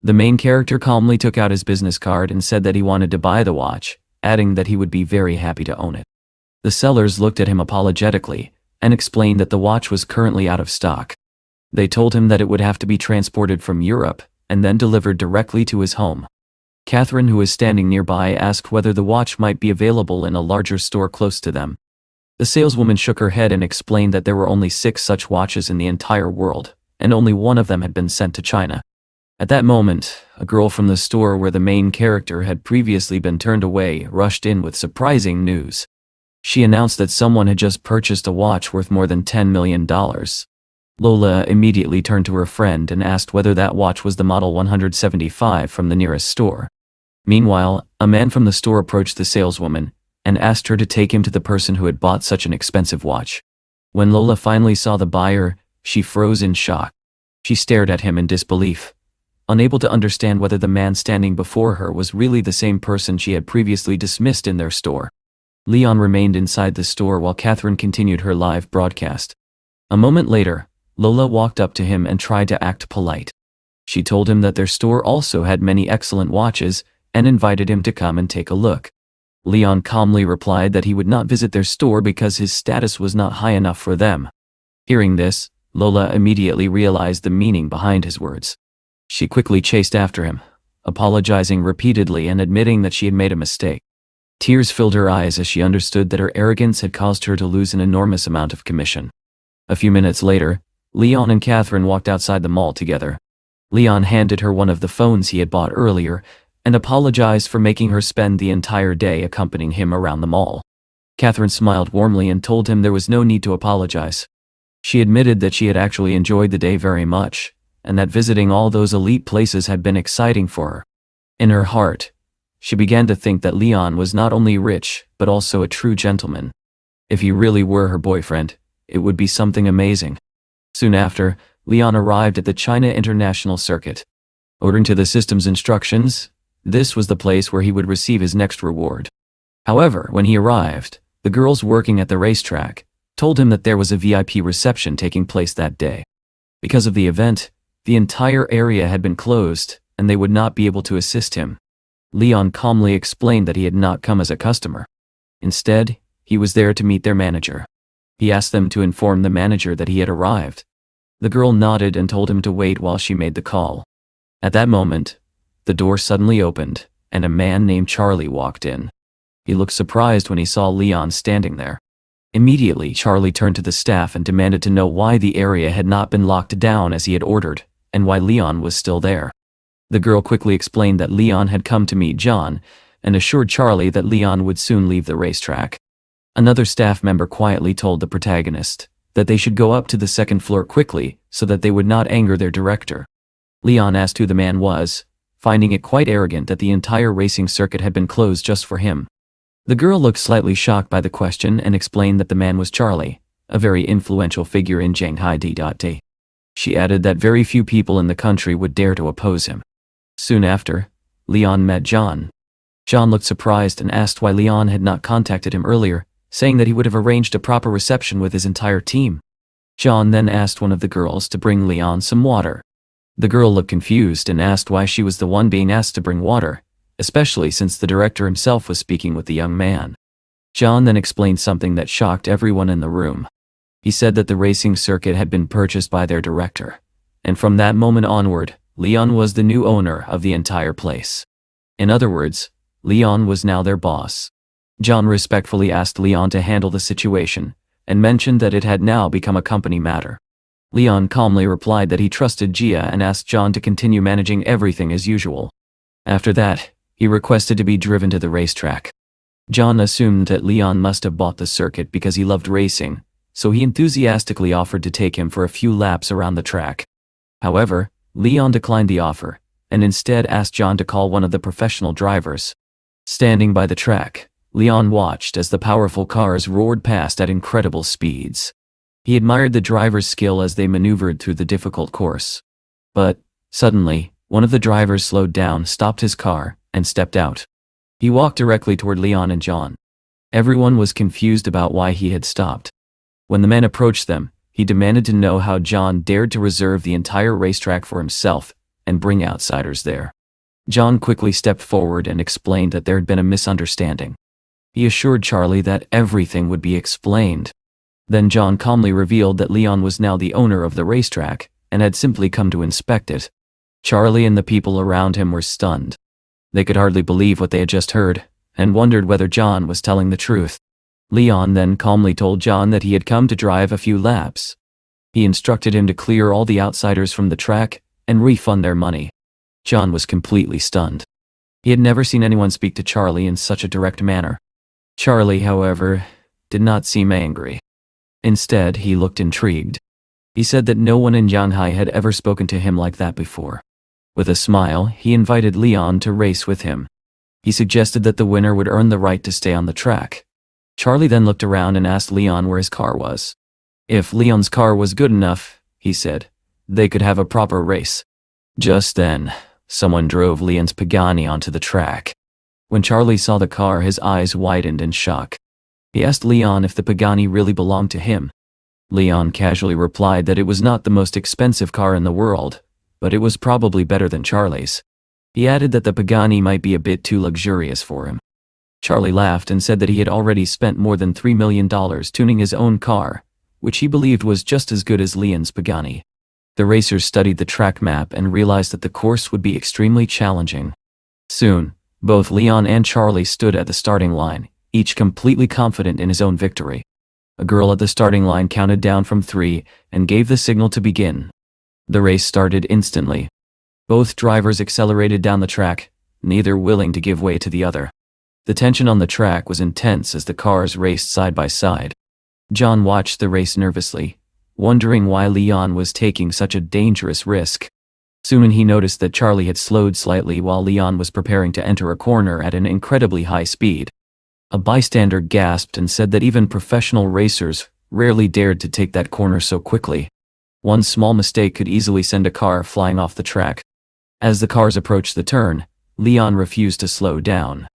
The main character calmly took out his business card and said that he wanted to buy the watch, adding that he would be very happy to own it. The sellers looked at him apologetically and explained that the watch was currently out of stock. They told him that it would have to be transported from Europe and then delivered directly to his home. Catherine, who was standing nearby, asked whether the watch might be available in a larger store close to them. The saleswoman shook her head and explained that there were only 6 such watches in the entire world, and only one of them had been sent to China. At that moment, a girl from the store where the main character had previously been turned away rushed in with surprising news. She announced that someone had just purchased a watch worth more than $10 million. Lola immediately turned to her friend and asked whether that watch was the model 175 from the nearest store. Meanwhile, a man from the store approached the saleswoman and asked her to take him to the person who had bought such an expensive watch. When Lola finally saw the buyer, she froze in shock. She stared at him in disbelief, unable to understand whether the man standing before her was really the same person she had previously dismissed in their store. Leon remained inside the store while Catherine continued her live broadcast. A moment later, Lola walked up to him and tried to act polite. She told him that their store also had many excellent watches and invited him to come and take a look. Leon calmly replied that he would not visit their store because his status was not high enough for them. Hearing this, Lola immediately realized the meaning behind his words. She quickly chased after him, apologizing repeatedly and admitting that she had made a mistake. Tears filled her eyes as she understood that her arrogance had caused her to lose an enormous amount of commission. A few minutes later, Leon and Catherine walked outside the mall together. Leon handed her one of the phones he had bought earlier and apologized for making her spend the entire day accompanying him around the mall. Catherine smiled warmly and told him there was no need to apologize. She admitted that she had actually enjoyed the day very much, and that visiting all those elite places had been exciting for her. In her heart, she began to think that Leon was not only rich, but also a true gentleman. If he really were her boyfriend, it would be something amazing. Soon after, Leon arrived at the China International Circuit. According to the system's instructions, this was the place where he would receive his next reward. However, when he arrived, the girls working at the racetrack told him that there was a VIP reception taking place that day. Because of the event, the entire area had been closed, and they would not be able to assist him. Leon calmly explained that he had not come as a customer. Instead, he was there to meet their manager. He asked them to inform the manager that he had arrived. The girl nodded and told him to wait while she made the call. At that moment, the door suddenly opened, and a man named Charlie walked in. He looked surprised when he saw Leon standing there. Immediately, Charlie turned to the staff and demanded to know why the area had not been locked down as he had ordered, and why Leon was still there. The girl quickly explained that Leon had come to meet John, and assured Charlie that Leon would soon leave the racetrack. Another staff member quietly told the protagonist that they should go up to the second floor quickly so that they would not anger their director. Leon asked who the man was, finding it quite arrogant that the entire racing circuit had been closed just for him. The girl looked slightly shocked by the question and explained that the man was Charlie, a very influential figure in Shanghai D.T. She added that very few people in the country would dare to oppose him. Soon after, Leon met John. John looked surprised and asked why Leon had not contacted him earlier, saying that he would have arranged a proper reception with his entire team. John then asked one of the girls to bring Leon some water. The girl looked confused and asked why she was the one being asked to bring water, especially since the director himself was speaking with the young man. John then explained something that shocked everyone in the room. He said that the racing circuit had been purchased by their director, and from that moment onward, Leon was the new owner of the entire place. In other words, Leon was now their boss. John respectfully asked Leon to handle the situation, and mentioned that it had now become a company matter. Leon calmly replied that he trusted Gia and asked John to continue managing everything as usual. After that, he requested to be driven to the racetrack. John assumed that Leon must have bought the circuit because he loved racing, so he enthusiastically offered to take him for a few laps around the track. However, Leon declined the offer, and instead asked John to call one of the professional drivers. Standing by the track, Leon watched as the powerful cars roared past at incredible speeds. He admired the driver's skill as they maneuvered through the difficult course. But, suddenly, one of the drivers slowed down, stopped his car, and stepped out. He walked directly toward Leon and John. Everyone was confused about why he had stopped. When the man approached them, he demanded to know how John dared to reserve the entire racetrack for himself and bring outsiders there. John quickly stepped forward and explained that there had been a misunderstanding. He assured Charlie that everything would be explained. Then John calmly revealed that Leon was now the owner of the racetrack and had simply come to inspect it. Charlie and the people around him were stunned. They could hardly believe what they had just heard and wondered whether John was telling the truth. Leon then calmly told John that he had come to drive a few laps. He instructed him to clear all the outsiders from the track and refund their money. John was completely stunned. He had never seen anyone speak to Charlie in such a direct manner. Charlie, however, did not seem angry. Instead, he looked intrigued. He said that no one in Shanghai had ever spoken to him like that before. With a smile, he invited Leon to race with him. He suggested that the winner would earn the right to stay on the track. Charlie then looked around and asked Leon where his car was. If Leon's car was good enough, he said, they could have a proper race. Just then, someone drove Leon's Pagani onto the track. When Charlie saw the car, his eyes widened in shock. He asked Leon if the Pagani really belonged to him. Leon casually replied that it was not the most expensive car in the world, but it was probably better than Charlie's. He added that the Pagani might be a bit too luxurious for him. Charlie laughed and said that he had already spent more than $3 million tuning his own car, which he believed was just as good as Leon's Pagani. The racers studied the track map and realized that the course would be extremely challenging. Soon, both Leon and Charlie stood at the starting line, each completely confident in his own victory. A girl at the starting line counted down from 3 and gave the signal to begin. The race started instantly. Both drivers accelerated down the track, neither willing to give way to the other. The tension on the track was intense as the cars raced side by side. John watched the race nervously, wondering why Leon was taking such a dangerous risk. Soon he noticed that Charlie had slowed slightly while Leon was preparing to enter a corner at an incredibly high speed. A bystander gasped and said that even professional racers rarely dared to take that corner so quickly. One small mistake could easily send a car flying off the track. As the cars approached the turn, Leon refused to slow down.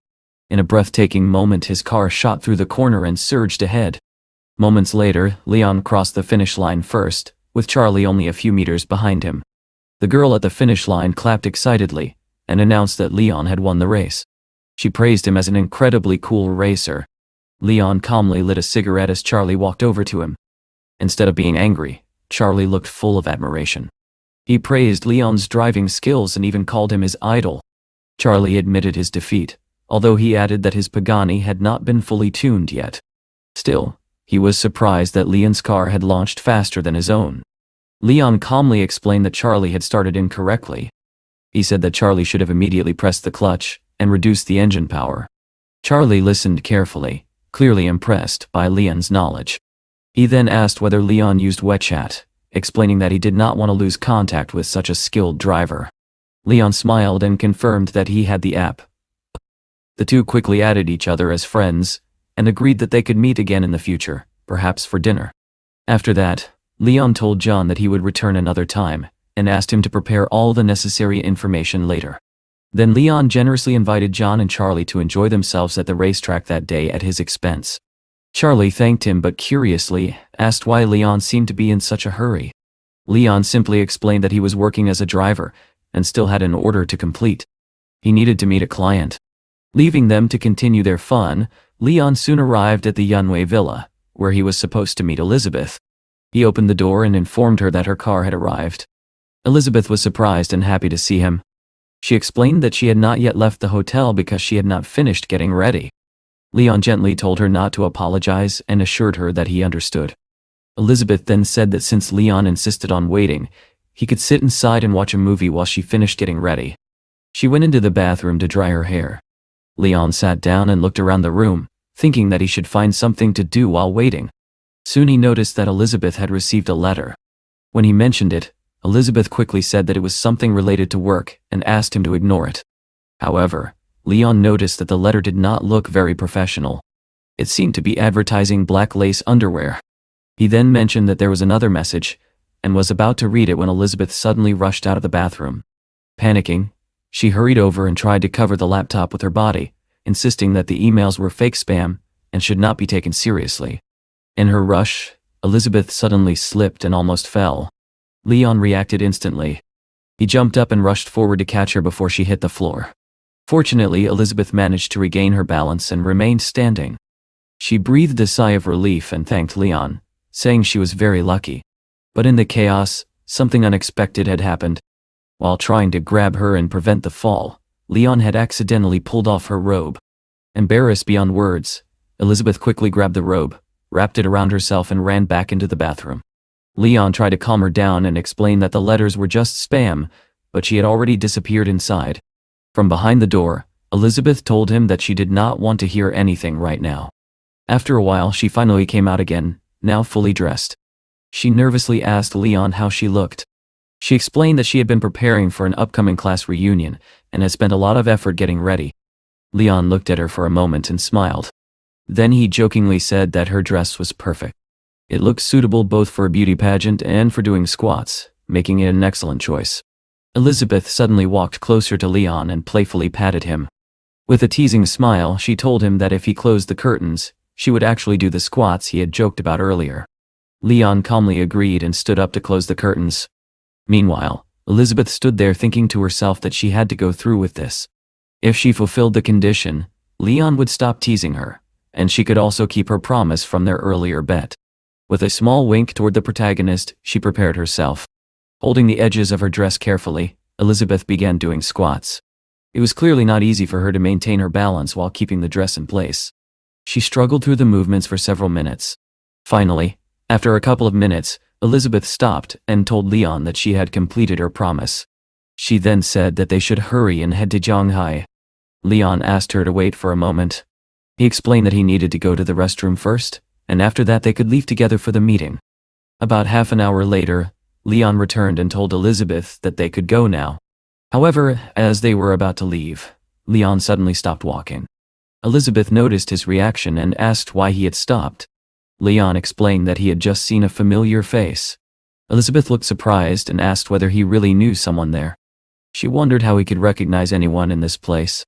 In a breathtaking moment, his car shot through the corner and surged ahead. Moments later, Leon crossed the finish line first, with Charlie only a few meters behind him. The girl at the finish line clapped excitedly and announced that Leon had won the race. She praised him as an incredibly cool racer. Leon calmly lit a cigarette as Charlie walked over to him. Instead of being angry, Charlie looked full of admiration. He praised Leon's driving skills and even called him his idol. Charlie admitted his defeat, although he added that his Pagani had not been fully tuned yet. Still, he was surprised that Leon's car had launched faster than his own. Leon calmly explained that Charlie had started incorrectly. He said that Charlie should have immediately pressed the clutch and reduced the engine power. Charlie listened carefully, clearly impressed by Leon's knowledge. He then asked whether Leon used WeChat, explaining that he did not want to lose contact with such a skilled driver. Leon smiled and confirmed that he had the app. The two quickly added each other as friends and agreed that they could meet again in the future, perhaps for dinner. After that, Leon told John that he would return another time and asked him to prepare all the necessary information later. Then Leon generously invited John and Charlie to enjoy themselves at the racetrack that day at his expense. Charlie thanked him but curiously asked why Leon seemed to be in such a hurry. Leon simply explained that he was working as a driver and still had an order to complete. He needed to meet a client. Leaving them to continue their fun, Leon soon arrived at the Yunwei villa, where he was supposed to meet Elizabeth. He opened the door and informed her that her car had arrived. Elizabeth was surprised and happy to see him. She explained that she had not yet left the hotel because she had not finished getting ready. Leon gently told her not to apologize and assured her that he understood. Elizabeth then said that since Leon insisted on waiting, he could sit inside and watch a movie while she finished getting ready. She went into the bathroom to dry her hair. Leon sat down and looked around the room, thinking that he should find something to do while waiting. Soon he noticed that Elizabeth had received a letter. When he mentioned it, Elizabeth quickly said that it was something related to work and asked him to ignore it. However, Leon noticed that the letter did not look very professional. It seemed to be advertising black lace underwear. He then mentioned that there was another message, and was about to read it when Elizabeth suddenly rushed out of the bathroom. Panicking, she hurried over and tried to cover the laptop with her body, insisting that the emails were fake spam and should not be taken seriously. In her rush, Elizabeth suddenly slipped and almost fell. Leon reacted instantly. He jumped up and rushed forward to catch her before she hit the floor. Fortunately, Elizabeth managed to regain her balance and remained standing. She breathed a sigh of relief and thanked Leon, saying she was very lucky. But in the chaos, something unexpected had happened. While trying to grab her and prevent the fall, Leon had accidentally pulled off her robe. Embarrassed beyond words, Elizabeth quickly grabbed the robe, wrapped it around herself and ran back into the bathroom. Leon tried to calm her down and explain that the letters were just spam, but she had already disappeared inside. From behind the door, Elizabeth told him that she did not want to hear anything right now. After a while, she finally came out again, now fully dressed. She nervously asked Leon how she looked. She explained that she had been preparing for an upcoming class reunion and had spent a lot of effort getting ready. Leon looked at her for a moment and smiled. Then he jokingly said that her dress was perfect. It looked suitable both for a beauty pageant and for doing squats, making it an excellent choice. Elizabeth suddenly walked closer to Leon and playfully patted him. With a teasing smile, she told him that if he closed the curtains, she would actually do the squats he had joked about earlier. Leon calmly agreed and stood up to close the curtains. Meanwhile, Elizabeth stood there thinking to herself that she had to go through with this. If she fulfilled the condition, Leon would stop teasing her, and she could also keep her promise from their earlier bet. With a small wink toward the protagonist, she prepared herself. Holding the edges of her dress carefully, Elizabeth began doing squats. It was clearly not easy for her to maintain her balance while keeping the dress in place. She struggled through the movements for several minutes. Finally, after a couple of minutes, Elizabeth stopped and told Leon that she had completed her promise. She then said that they should hurry and head to Shanghai. Leon asked her to wait for a moment. He explained that he needed to go to the restroom first, and after that they could leave together for the meeting. About half an hour later, Leon returned and told Elizabeth that they could go now. However, as they were about to leave, Leon suddenly stopped walking. Elizabeth noticed his reaction and asked why he had stopped. Leon explained that he had just seen a familiar face. Elizabeth looked surprised and asked whether he really knew someone there. She wondered how he could recognize anyone in this place.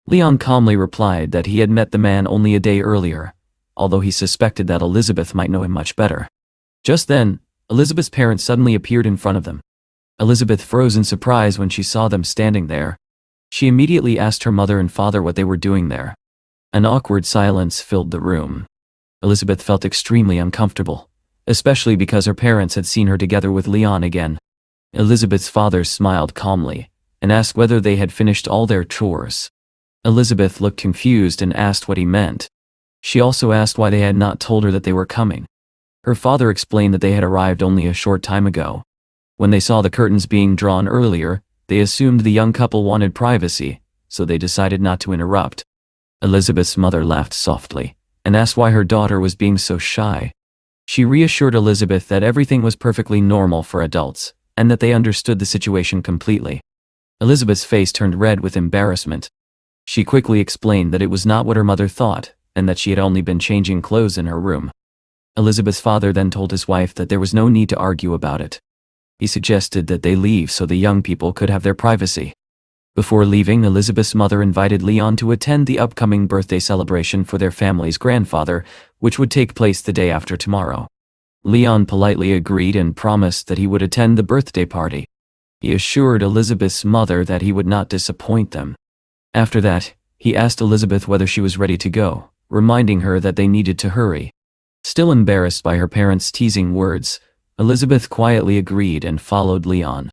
Leon calmly replied that he had met the man only a day earlier, although he suspected that Elizabeth might know him much better. Just then, Elizabeth's parents suddenly appeared in front of them. Elizabeth froze in surprise when she saw them standing there. She immediately asked her mother and father what they were doing there. An awkward silence filled the room. Elizabeth felt extremely uncomfortable, especially because her parents had seen her together with Leon again. Elizabeth's father smiled calmly and asked whether they had finished all their chores. Elizabeth looked confused and asked what he meant. She also asked why they had not told her that they were coming. Her father explained that they had arrived only a short time ago. When they saw the curtains being drawn earlier, they assumed the young couple wanted privacy, so they decided not to interrupt. Elizabeth's mother laughed softly and asked why her daughter was being so shy. She reassured Elizabeth that everything was perfectly normal for adults, and that they understood the situation completely. Elizabeth's face turned red with embarrassment. She quickly explained that it was not what her mother thought, and that she had only been changing clothes in her room. Elizabeth's father then told his wife that there was no need to argue about it. He suggested that they leave so the young people could have their privacy. Before leaving, Elizabeth's mother invited Leon to attend the upcoming birthday celebration for their family's grandfather, which would take place the day after tomorrow. Leon politely agreed and promised that he would attend the birthday party. He assured Elizabeth's mother that he would not disappoint them. After that, he asked Elizabeth whether she was ready to go, reminding her that they needed to hurry. Still embarrassed by her parents' teasing words, Elizabeth quietly agreed and followed Leon.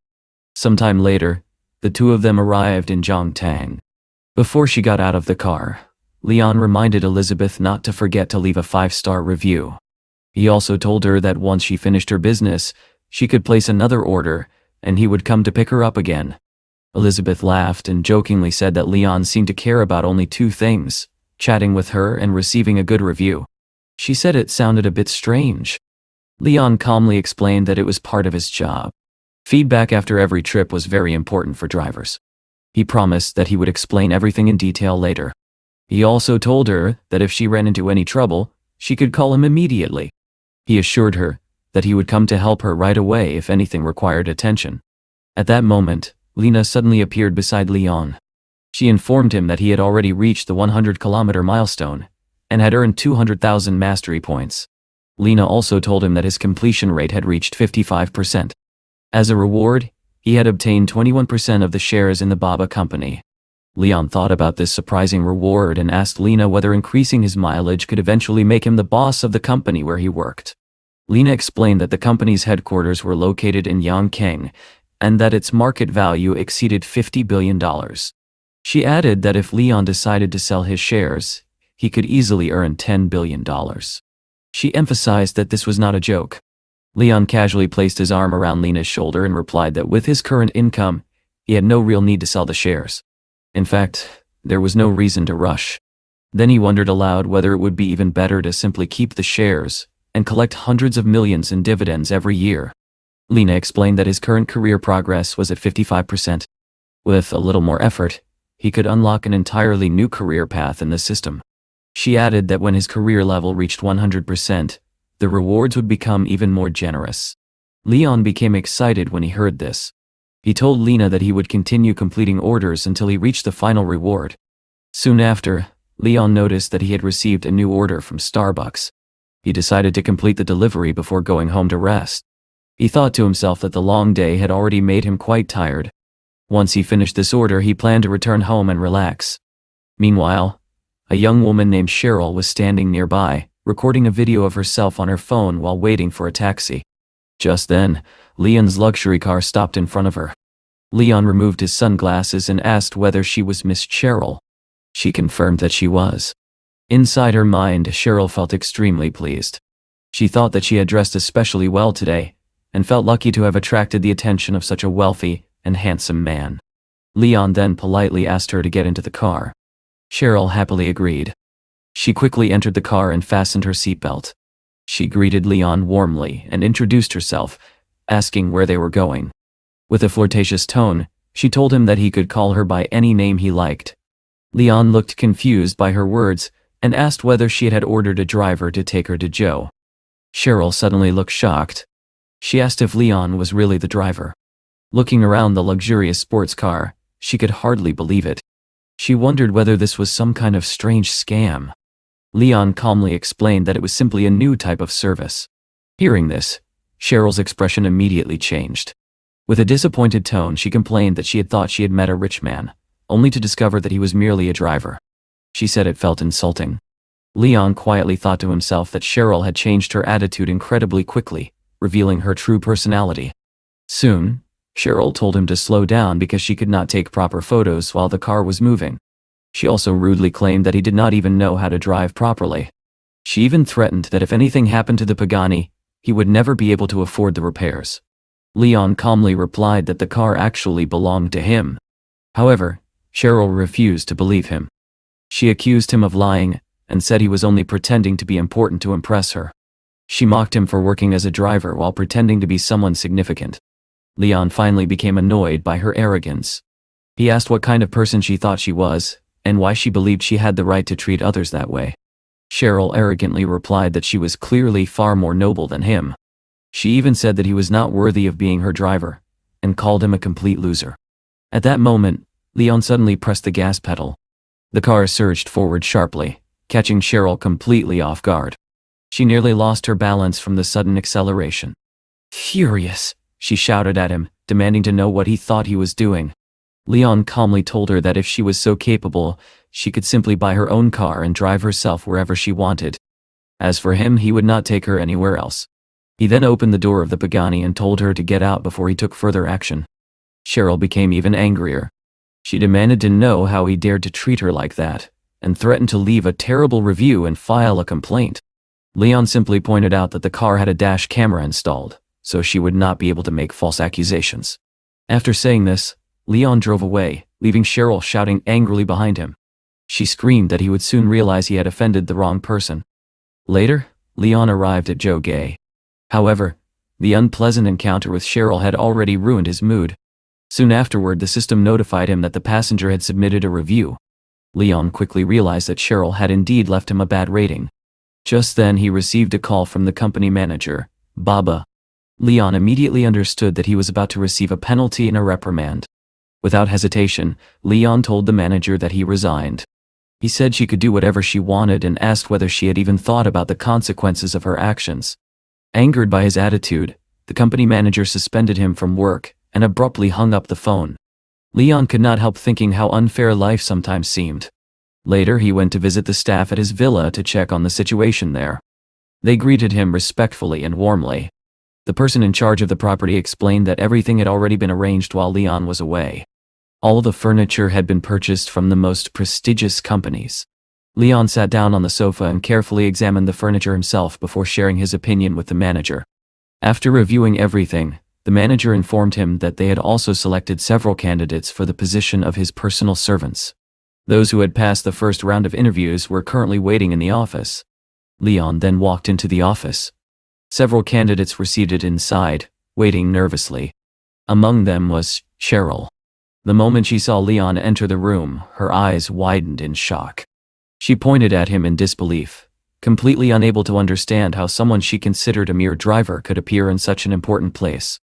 Sometime later, the two of them arrived in Zhongtang. Before she got out of the car, Leon reminded Elizabeth not to forget to leave a 5-star review. He also told her that once she finished her business, she could place another order, and he would come to pick her up again. Elizabeth laughed and jokingly said that Leon seemed to care about only 2 things, chatting with her and receiving a good review. She said it sounded a bit strange. Leon calmly explained that it was part of his job. Feedback after every trip was very important for drivers. He promised that he would explain everything in detail later. He also told her that if she ran into any trouble, she could call him immediately. He assured her that he would come to help her right away if anything required attention. At that moment, Lena suddenly appeared beside Leon. She informed him that he had already reached the 100-kilometer milestone, and had earned 200,000 mastery points. Lena also told him that his completion rate had reached 55%. As a reward, he had obtained 21% of the shares in the Baba company. Leon thought about this surprising reward and asked Lena whether increasing his mileage could eventually make him the boss of the company where he worked. Lena explained that the company's headquarters were located in Yongkang, and that its market value exceeded $50 billion. She added that if Leon decided to sell his shares, he could easily earn $10 billion. She emphasized that this was not a joke. Leon casually placed his arm around Lena's shoulder and replied that with his current income, he had no real need to sell the shares. In fact, there was no reason to rush. Then he wondered aloud whether it would be even better to simply keep the shares and collect hundreds of millions in dividends every year. Lena explained that his current career progress was at 55%. With a little more effort, he could unlock an entirely new career path in the system. She added that when his career level reached 100%, the rewards would become even more generous. Leon became excited when he heard this. He told Lena that he would continue completing orders until he reached the final reward. Soon after, Leon noticed that he had received a new order from Starbucks. He decided to complete the delivery before going home to rest. He thought to himself that the long day had already made him quite tired. Once he finished this order, he planned to return home and relax. Meanwhile, a young woman named Cheryl was standing nearby, recording a video of herself on her phone while waiting for a taxi. Just then, Leon's luxury car stopped in front of her. Leon removed his sunglasses and asked whether she was Miss Cheryl. She confirmed that she was. Inside her mind, Cheryl felt extremely pleased. She thought that she had dressed especially well today, and felt lucky to have attracted the attention of such a wealthy and handsome man. Leon then politely asked her to get into the car. Cheryl happily agreed. She quickly entered the car and fastened her seatbelt. She greeted Leon warmly and introduced herself, asking where they were going. With a flirtatious tone, she told him that he could call her by any name he liked. Leon looked confused by her words and asked whether she had ordered a driver to take her to Joe. Cheryl suddenly looked shocked. She asked if Leon was really the driver. Looking around the luxurious sports car, she could hardly believe it. She wondered whether this was some kind of strange scam. Leon calmly explained that it was simply a new type of service. Hearing this, Cheryl's expression immediately changed. With a disappointed tone, she complained that she had thought she had met a rich man, only to discover that he was merely a driver. She said it felt insulting. Leon quietly thought to himself that Cheryl had changed her attitude incredibly quickly, revealing her true personality. Soon, Cheryl told him to slow down because she could not take proper photos while the car was moving. She also rudely claimed that he did not even know how to drive properly. She even threatened that if anything happened to the Pagani, he would never be able to afford the repairs. Leon calmly replied that the car actually belonged to him. However, Cheryl refused to believe him. She accused him of lying and said he was only pretending to be important to impress her. She mocked him for working as a driver while pretending to be someone significant. Leon finally became annoyed by her arrogance. He asked what kind of person she thought she was, and why she believed she had the right to treat others that way. Cheryl arrogantly replied that she was clearly far more noble than him. She even said that he was not worthy of being her driver, and called him a complete loser. At that moment, Leon suddenly pressed the gas pedal. The car surged forward sharply, catching Cheryl completely off guard. She nearly lost her balance from the sudden acceleration. Furious, she shouted at him, demanding to know what he thought he was doing. Leon calmly told her that if she was so capable, she could simply buy her own car and drive herself wherever she wanted. As for him, he would not take her anywhere else. He then opened the door of the Pagani and told her to get out before he took further action. Cheryl became even angrier. She demanded to know how he dared to treat her like that, and threatened to leave a terrible review and file a complaint. Leon simply pointed out that the car had a dash camera installed, so she would not be able to make false accusations. After saying this, Leon drove away, leaving Cheryl shouting angrily behind him. She screamed that he would soon realize he had offended the wrong person. Later, Leon arrived at Joe Gay. However, the unpleasant encounter with Cheryl had already ruined his mood. Soon afterward, the system notified him that the passenger had submitted a review. Leon quickly realized that Cheryl had indeed left him a bad rating. Just then he received a call from the company manager, Baba. Leon immediately understood that he was about to receive a penalty and a reprimand. Without hesitation, Leon told the manager that he resigned. He said she could do whatever she wanted and asked whether she had even thought about the consequences of her actions. Angered by his attitude, the company manager suspended him from work and abruptly hung up the phone. Leon could not help thinking how unfair life sometimes seemed. Later, he went to visit the staff at his villa to check on the situation there. They greeted him respectfully and warmly. The person in charge of the property explained that everything had already been arranged while Leon was away. All the furniture had been purchased from the most prestigious companies. Leon sat down on the sofa and carefully examined the furniture himself before sharing his opinion with the manager. After reviewing everything, the manager informed him that they had also selected several candidates for the position of his personal servants. Those who had passed the first round of interviews were currently waiting in the office. Leon then walked into the office. Several candidates were seated inside, waiting nervously. Among them was Cheryl. The moment she saw Leon enter the room, her eyes widened in shock. She pointed at him in disbelief, completely unable to understand how someone she considered a mere driver could appear in such an important place.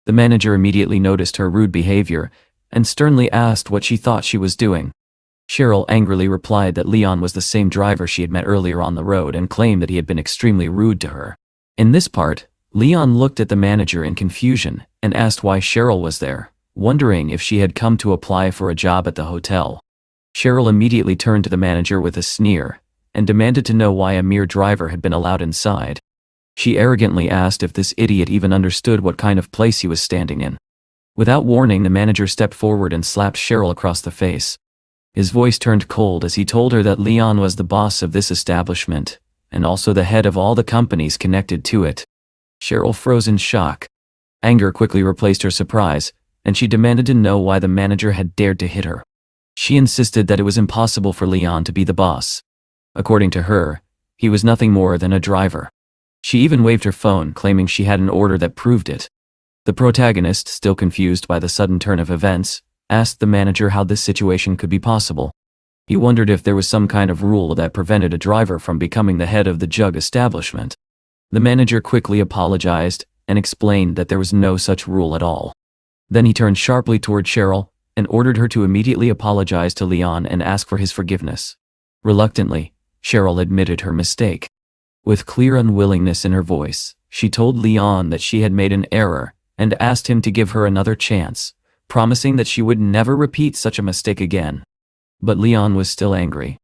The manager immediately noticed her rude behavior and sternly asked what she thought she was doing. Cheryl angrily replied that Leon was the same driver she had met earlier on the road and claimed that he had been extremely rude to her. In this part, Leon looked at the manager in confusion and asked why Cheryl was there, wondering if she had come to apply for a job at the hotel. Cheryl immediately turned to the manager with a sneer and demanded to know why a mere driver had been allowed inside. She arrogantly asked if this idiot even understood what kind of place he was standing in. Without warning, the manager stepped forward and slapped Cheryl across the face. His voice turned cold as he told her that Leon was the boss of this establishment and also the head of all the companies connected to it. Cheryl froze in shock. Anger quickly replaced her surprise, and she demanded to know why the manager had dared to hit her. She insisted that it was impossible for Leon to be the boss. According to her, he was nothing more than a driver. She even waved her phone, claiming she had an order that proved it. The protagonist, still confused by the sudden turn of events, asked the manager how this situation could be possible. He wondered if there was some kind of rule that prevented a driver from becoming the head of the jug establishment. The manager quickly apologized and explained that there was no such rule at all. Then he turned sharply toward Cheryl and ordered her to immediately apologize to Leon and ask for his forgiveness. Reluctantly, Cheryl admitted her mistake. With clear unwillingness in her voice, she told Leon that she had made an error and asked him to give her another chance, promising that she would never repeat such a mistake again. But Leon was still angry.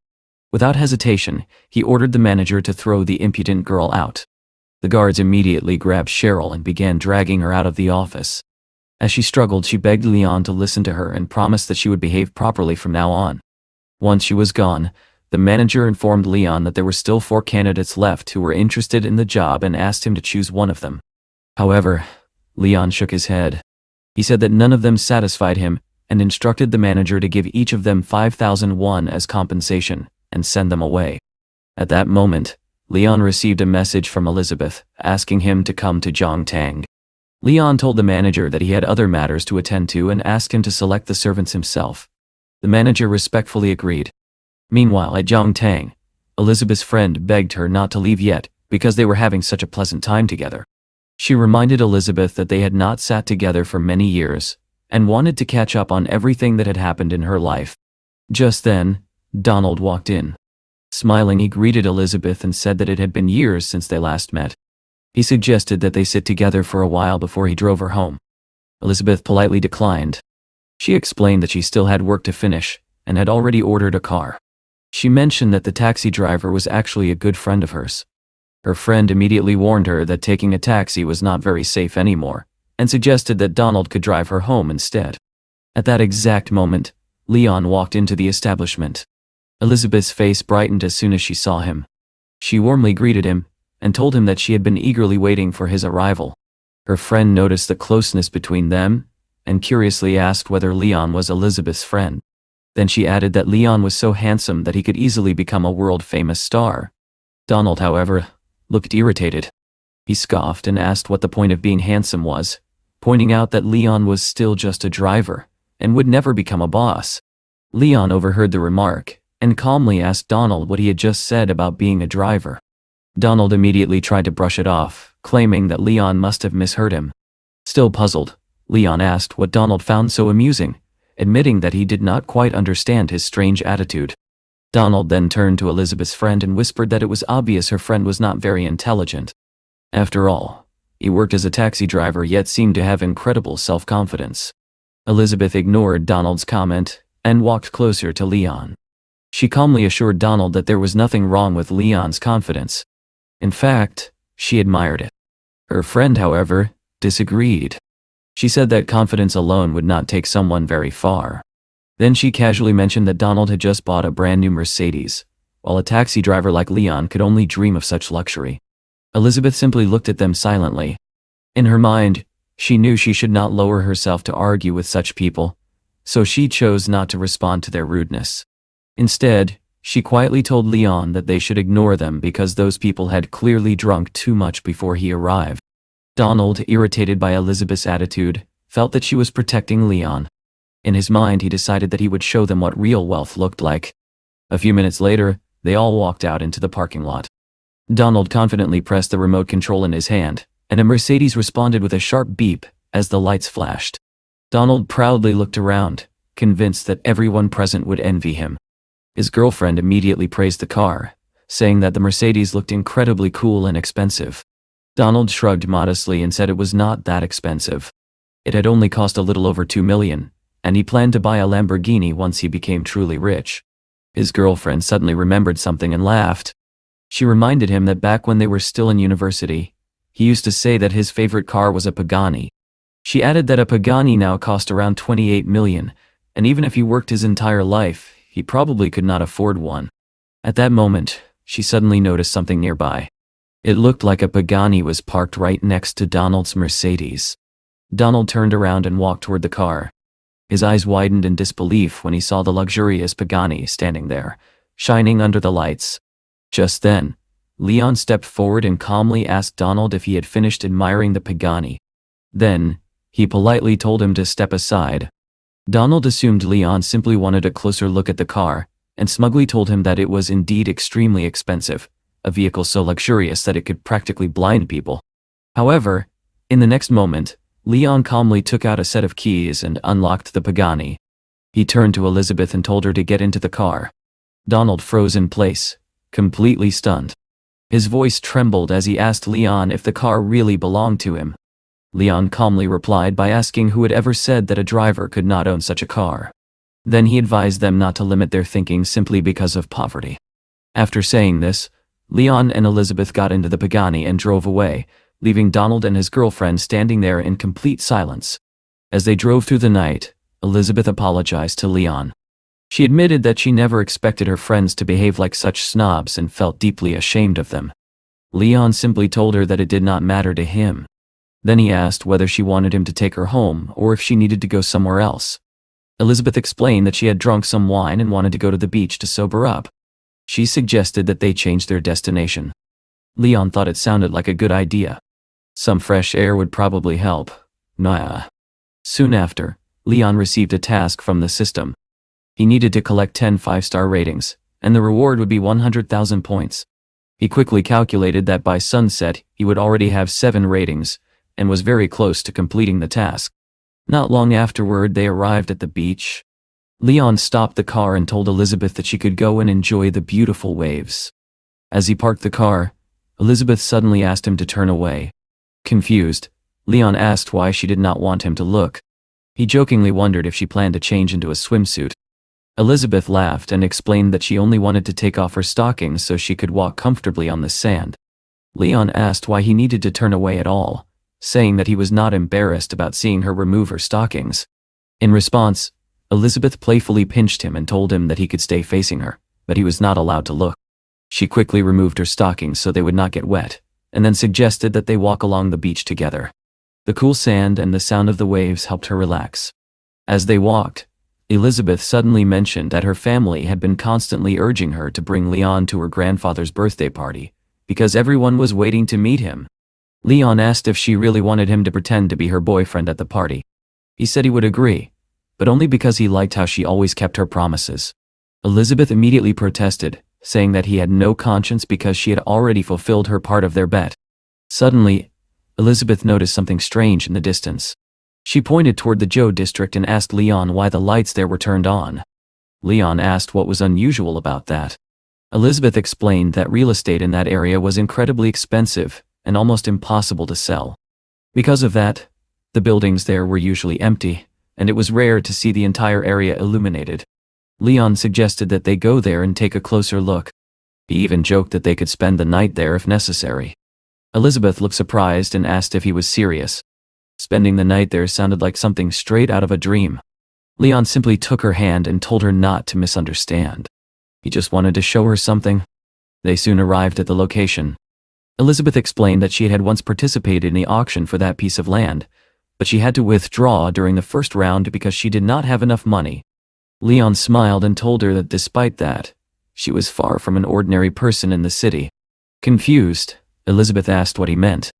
Without hesitation, he ordered the manager to throw the impudent girl out. The guards immediately grabbed Cheryl and began dragging her out of the office. As she struggled, she begged Leon to listen to her and promised that she would behave properly from now on. Once she was gone, the manager informed Leon that there were still 4 candidates left who were interested in the job and asked him to choose one of them. However, Leon shook his head. He said that none of them satisfied him and instructed the manager to give each of them 5,000 won as compensation and send them away. At that moment, Leon received a message from Elizabeth asking him to come to Zhongtang. Leon told the manager that he had other matters to attend to and asked him to select the servants himself. The manager respectfully agreed. Meanwhile, at Zhongtang, Elizabeth's friend begged her not to leave yet because they were having such a pleasant time together. She reminded Elizabeth that they had not sat together for many years and wanted to catch up on everything that had happened in her life. Just then, Donald walked in. Smiling, he greeted Elizabeth and said that it had been years since they last met. He suggested that they sit together for a while before he drove her home. Elizabeth politely declined. She explained that she still had work to finish and had already ordered a car. She mentioned that the taxi driver was actually a good friend of hers. Her friend immediately warned her that taking a taxi was not very safe anymore and suggested that Donald could drive her home instead. At that exact moment, Leon walked into the establishment. Elizabeth's face brightened as soon as she saw him. She warmly greeted him and told him that she had been eagerly waiting for his arrival. Her friend noticed the closeness between them and curiously asked whether Leon was Elizabeth's friend. Then she added that Leon was so handsome that he could easily become a world-famous star. Donald, however, looked irritated. He scoffed and asked what the point of being handsome was, pointing out that Leon was still just a driver and would never become a boss. Leon overheard the remark and calmly asked Donald what he had just said about being a driver. Donald immediately tried to brush it off, claiming that Leon must have misheard him. Still puzzled, Leon asked what Donald found so amusing, admitting that he did not quite understand his strange attitude. Donald then turned to Elizabeth's friend and whispered that it was obvious her friend was not very intelligent. After all, he worked as a taxi driver yet seemed to have incredible self-confidence. Elizabeth ignored Donald's comment and walked closer to Leon. She calmly assured Donald that there was nothing wrong with Leon's confidence. In fact, she admired it. Her friend, however, disagreed. She said that confidence alone would not take someone very far. Then she casually mentioned that Donald had just bought a brand new Mercedes, while a taxi driver like Leon could only dream of such luxury. Elizabeth simply looked at them silently. In her mind, she knew she should not lower herself to argue with such people, so she chose not to respond to their rudeness. Instead, she quietly told Leon that they should ignore them because those people had clearly drunk too much before he arrived. Donald, irritated by Elizabeth's attitude, felt that she was protecting Leon. In his mind, he decided that he would show them what real wealth looked like. A few minutes later, they all walked out into the parking lot. Donald confidently pressed the remote control in his hand, and a Mercedes responded with a sharp beep as the lights flashed. Donald proudly looked around, convinced that everyone present would envy him. His girlfriend immediately praised the car, saying that the Mercedes looked incredibly cool and expensive. Donald shrugged modestly and said it was not that expensive. It had only cost a little over $2 million, and he planned to buy a Lamborghini once he became truly rich. His girlfriend suddenly remembered something and laughed. She reminded him that back when they were still in university, he used to say that his favorite car was a Pagani. She added that a Pagani now cost around $28 million, and even if he worked his entire life, he probably could not afford one. At that moment, she suddenly noticed something nearby. It looked like a Pagani was parked right next to Donald's Mercedes. Donald turned around and walked toward the car. His eyes widened in disbelief when he saw the luxurious Pagani standing there, shining under the lights. Just then, Leon stepped forward and calmly asked Donald if he had finished admiring the Pagani. Then, he politely told him to step aside. Donald assumed Leon simply wanted a closer look at the car, and smugly told him that it was indeed extremely expensive, a vehicle so luxurious that it could practically blind people. However, in the next moment, Leon calmly took out a set of keys and unlocked the Pagani. He turned to Elizabeth and told her to get into the car. Donald froze in place, completely stunned. His voice trembled as he asked Leon if the car really belonged to him. Leon calmly replied by asking who had ever said that a driver could not own such a car. Then he advised them not to limit their thinking simply because of poverty. After saying this, Leon and Elizabeth got into the Pagani and drove away, leaving Donald and his girlfriend standing there in complete silence. As they drove through the night, Elizabeth apologized to Leon. She admitted that she never expected her friends to behave like such snobs and felt deeply ashamed of them. Leon simply told her that it did not matter to him. Then he asked whether she wanted him to take her home or if she needed to go somewhere else. Elizabeth explained that she had drunk some wine and wanted to go to the beach to sober up. She suggested that they change their destination. Leon thought it sounded like a good idea. Some fresh air would probably help. Nah. Soon after, Leon received a task from the system. He needed to collect 10 5-star ratings, and the reward would be 100,000 points. He quickly calculated that by sunset, he would already have 7 ratings, and was very close to completing the task. Not long afterward, they arrived at the beach. Leon stopped the car and told Elizabeth that she could go and enjoy the beautiful waves. As he parked the car, Elizabeth suddenly asked him to turn away. Confused, Leon asked why she did not want him to look. He jokingly wondered if she planned to change into a swimsuit. Elizabeth laughed and explained that she only wanted to take off her stockings so she could walk comfortably on the sand. Leon asked why he needed to turn away at all, saying that he was not embarrassed about seeing her remove her stockings. In response, Elizabeth playfully pinched him and told him that he could stay facing her, but he was not allowed to look. She quickly removed her stockings so they would not get wet, and then suggested that they walk along the beach together. The cool sand and the sound of the waves helped her relax. As they walked, Elizabeth suddenly mentioned that her family had been constantly urging her to bring Leon to her grandfather's birthday party, because everyone was waiting to meet him. Leon asked if she really wanted him to pretend to be her boyfriend at the party. He said he would agree, but only because he liked how she always kept her promises. Elizabeth immediately protested, saying that he had no conscience because she had already fulfilled her part of their bet. Suddenly, Elizabeth noticed something strange in the distance. She pointed toward the Joe district and asked Leon why the lights there were turned on. Leon asked what was unusual about that. Elizabeth explained that real estate in that area was incredibly expensive and almost impossible to sell. Because of that, the buildings there were usually empty, and it was rare to see the entire area illuminated. Leon suggested that they go there and take a closer look. He even joked that they could spend the night there if necessary. Elizabeth looked surprised and asked if he was serious. Spending the night there sounded like something straight out of a dream. Leon simply took her hand and told her not to misunderstand. He just wanted to show her something. They soon arrived at the location. Elizabeth explained that she had once participated in the auction for that piece of land, but she had to withdraw during the first round because she did not have enough money. Leon smiled and told her that despite that, she was far from an ordinary person in the city. Confused, Elizabeth asked what he meant.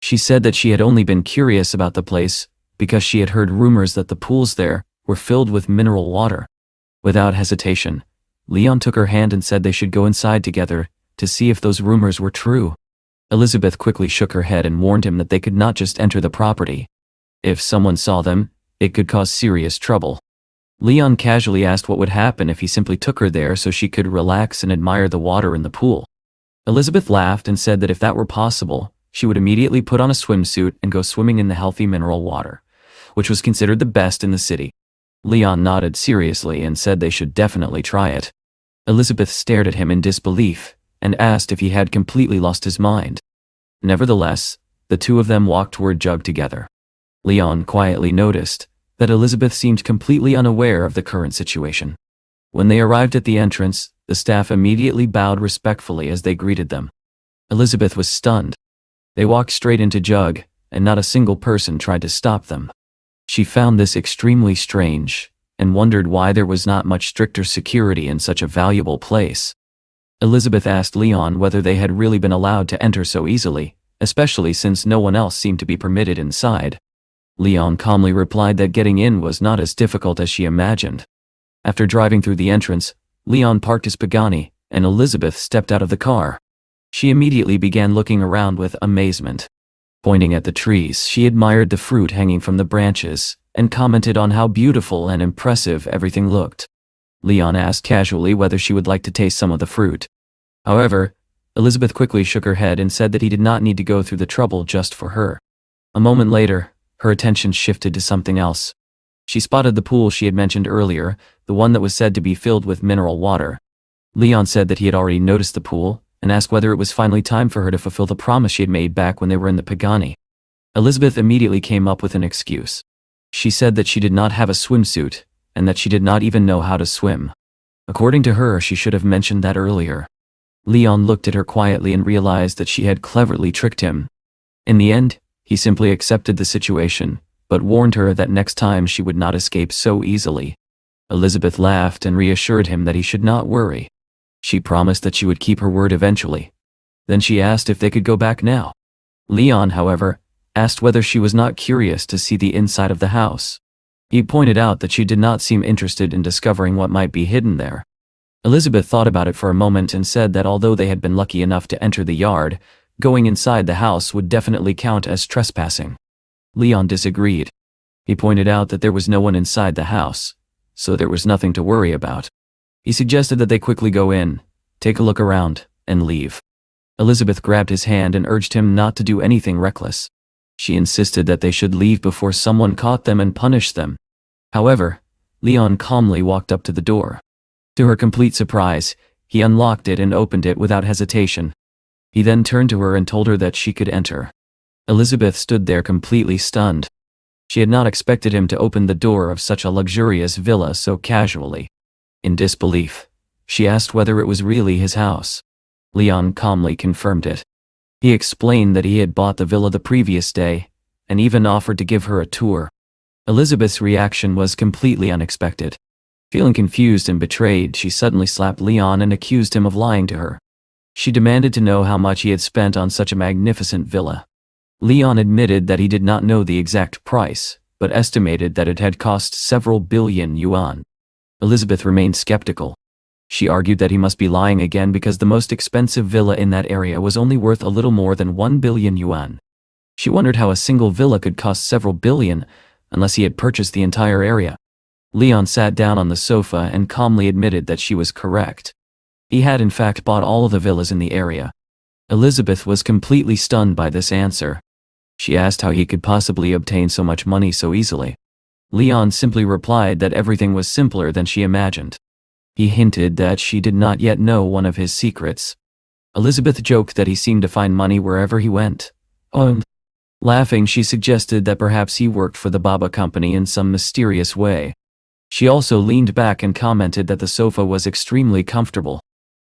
She said that she had only been curious about the place because she had heard rumors that the pools there were filled with mineral water. Without hesitation, Leon took her hand and said they should go inside together to see if those rumors were true. Elizabeth quickly shook her head and warned him that they could not just enter the property. If someone saw them, it could cause serious trouble. Leon casually asked what would happen if he simply took her there so she could relax and admire the water in the pool. Elizabeth laughed and said that if that were possible, she would immediately put on a swimsuit and go swimming in the healthy mineral water, which was considered the best in the city. Leon nodded seriously and said they should definitely try it. Elizabeth stared at him in disbelief and asked if he had completely lost his mind. Nevertheless, the two of them walked toward Jug together. Leon quietly noticed that Elizabeth seemed completely unaware of the current situation. When they arrived at the entrance, the staff immediately bowed respectfully as they greeted them. Elizabeth was stunned. They walked straight into Jug, and not a single person tried to stop them. She found this extremely strange, and wondered why there was not much stricter security in such a valuable place. Elizabeth asked Leon whether they had really been allowed to enter so easily, especially since no one else seemed to be permitted inside. Leon calmly replied that getting in was not as difficult as she imagined. After driving through the entrance, Leon parked his Pagani, and Elizabeth stepped out of the car. She immediately began looking around with amazement. Pointing at the trees, she admired the fruit hanging from the branches, and commented on how beautiful and impressive everything looked. Leon asked casually whether she would like to taste some of the fruit. However, Elizabeth quickly shook her head and said that he did not need to go through the trouble just for her. A moment later, her attention shifted to something else. She spotted the pool she had mentioned earlier, the one that was said to be filled with mineral water. Leon said that he had already noticed the pool, and asked whether it was finally time for her to fulfill the promise she had made back when they were in the Pagani. Elizabeth immediately came up with an excuse. She said that she did not have a swimsuit, and that she did not even know how to swim. According to her, she should have mentioned that earlier. Leon looked at her quietly and realized that she had cleverly tricked him. In the end, he simply accepted the situation, but warned her that next time she would not escape so easily. Elizabeth laughed and reassured him that he should not worry. She promised that she would keep her word eventually. Then she asked if they could go back now. Leon, however, asked whether she was not curious to see the inside of the house. He pointed out that she did not seem interested in discovering what might be hidden there. Elizabeth thought about it for a moment and said that although they had been lucky enough to enter the yard, going inside the house would definitely count as trespassing. Leon disagreed. He pointed out that there was no one inside the house, so there was nothing to worry about. He suggested that they quickly go in, take a look around, and leave. Elizabeth grabbed his hand and urged him not to do anything reckless. She insisted that they should leave before someone caught them and punished them. However, Leon calmly walked up to the door. To her complete surprise, he unlocked it and opened it without hesitation. He then turned to her and told her that she could enter. Elizabeth stood there completely stunned. She had not expected him to open the door of such a luxurious villa so casually. In disbelief, she asked whether it was really his house. Leon calmly confirmed it. He explained that he had bought the villa the previous day, and even offered to give her a tour. Elizabeth's reaction was completely unexpected. Feeling confused and betrayed, she suddenly slapped Leon and accused him of lying to her. She demanded to know how much he had spent on such a magnificent villa. Leon admitted that he did not know the exact price, but estimated that it had cost several billion yuan. Elizabeth remained skeptical. She argued that he must be lying again because the most expensive villa in that area was only worth a little more than 1 billion yuan. She wondered how a single villa could cost several billion unless he had purchased the entire area. Leon sat down on the sofa and calmly admitted that she was correct. He had in fact bought all of the villas in the area. Elizabeth was completely stunned by this answer. She asked how he could possibly obtain so much money so easily. Leon simply replied that everything was simpler than she imagined. He hinted that she did not yet know one of his secrets. Elizabeth joked that he seemed to find money wherever he went. Laughing, she suggested that perhaps he worked for the Baba company in some mysterious way. She also leaned back and commented that the sofa was extremely comfortable.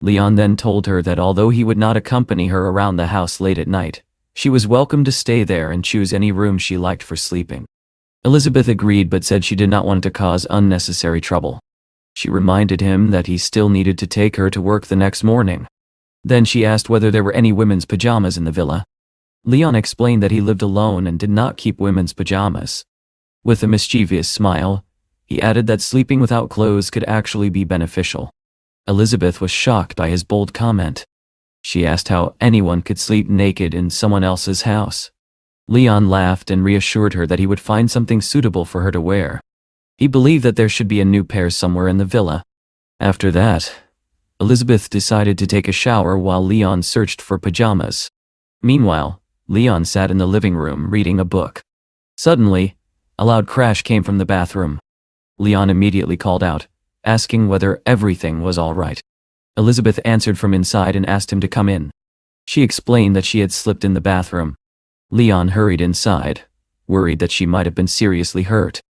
Leon then told her that although he would not accompany her around the house late at night, she was welcome to stay there and choose any room she liked for sleeping. Elizabeth agreed but said she did not want to cause unnecessary trouble. She reminded him that he still needed to take her to work the next morning. Then she asked whether there were any women's pajamas in the villa. Leon explained that he lived alone and did not keep women's pajamas. With a mischievous smile, he added that sleeping without clothes could actually be beneficial. Elizabeth was shocked by his bold comment. She asked how anyone could sleep naked in someone else's house. Leon laughed and reassured her that he would find something suitable for her to wear. He believed that there should be a new pair somewhere in the villa. After that, Elizabeth decided to take a shower while Leon searched for pajamas. Meanwhile, Leon sat in the living room reading a book. Suddenly, a loud crash came from the bathroom. Leon immediately called out, asking whether everything was all right. Elizabeth answered from inside and asked him to come in. She explained that she had slipped in the bathroom. Leon hurried inside, worried that she might have been seriously hurt.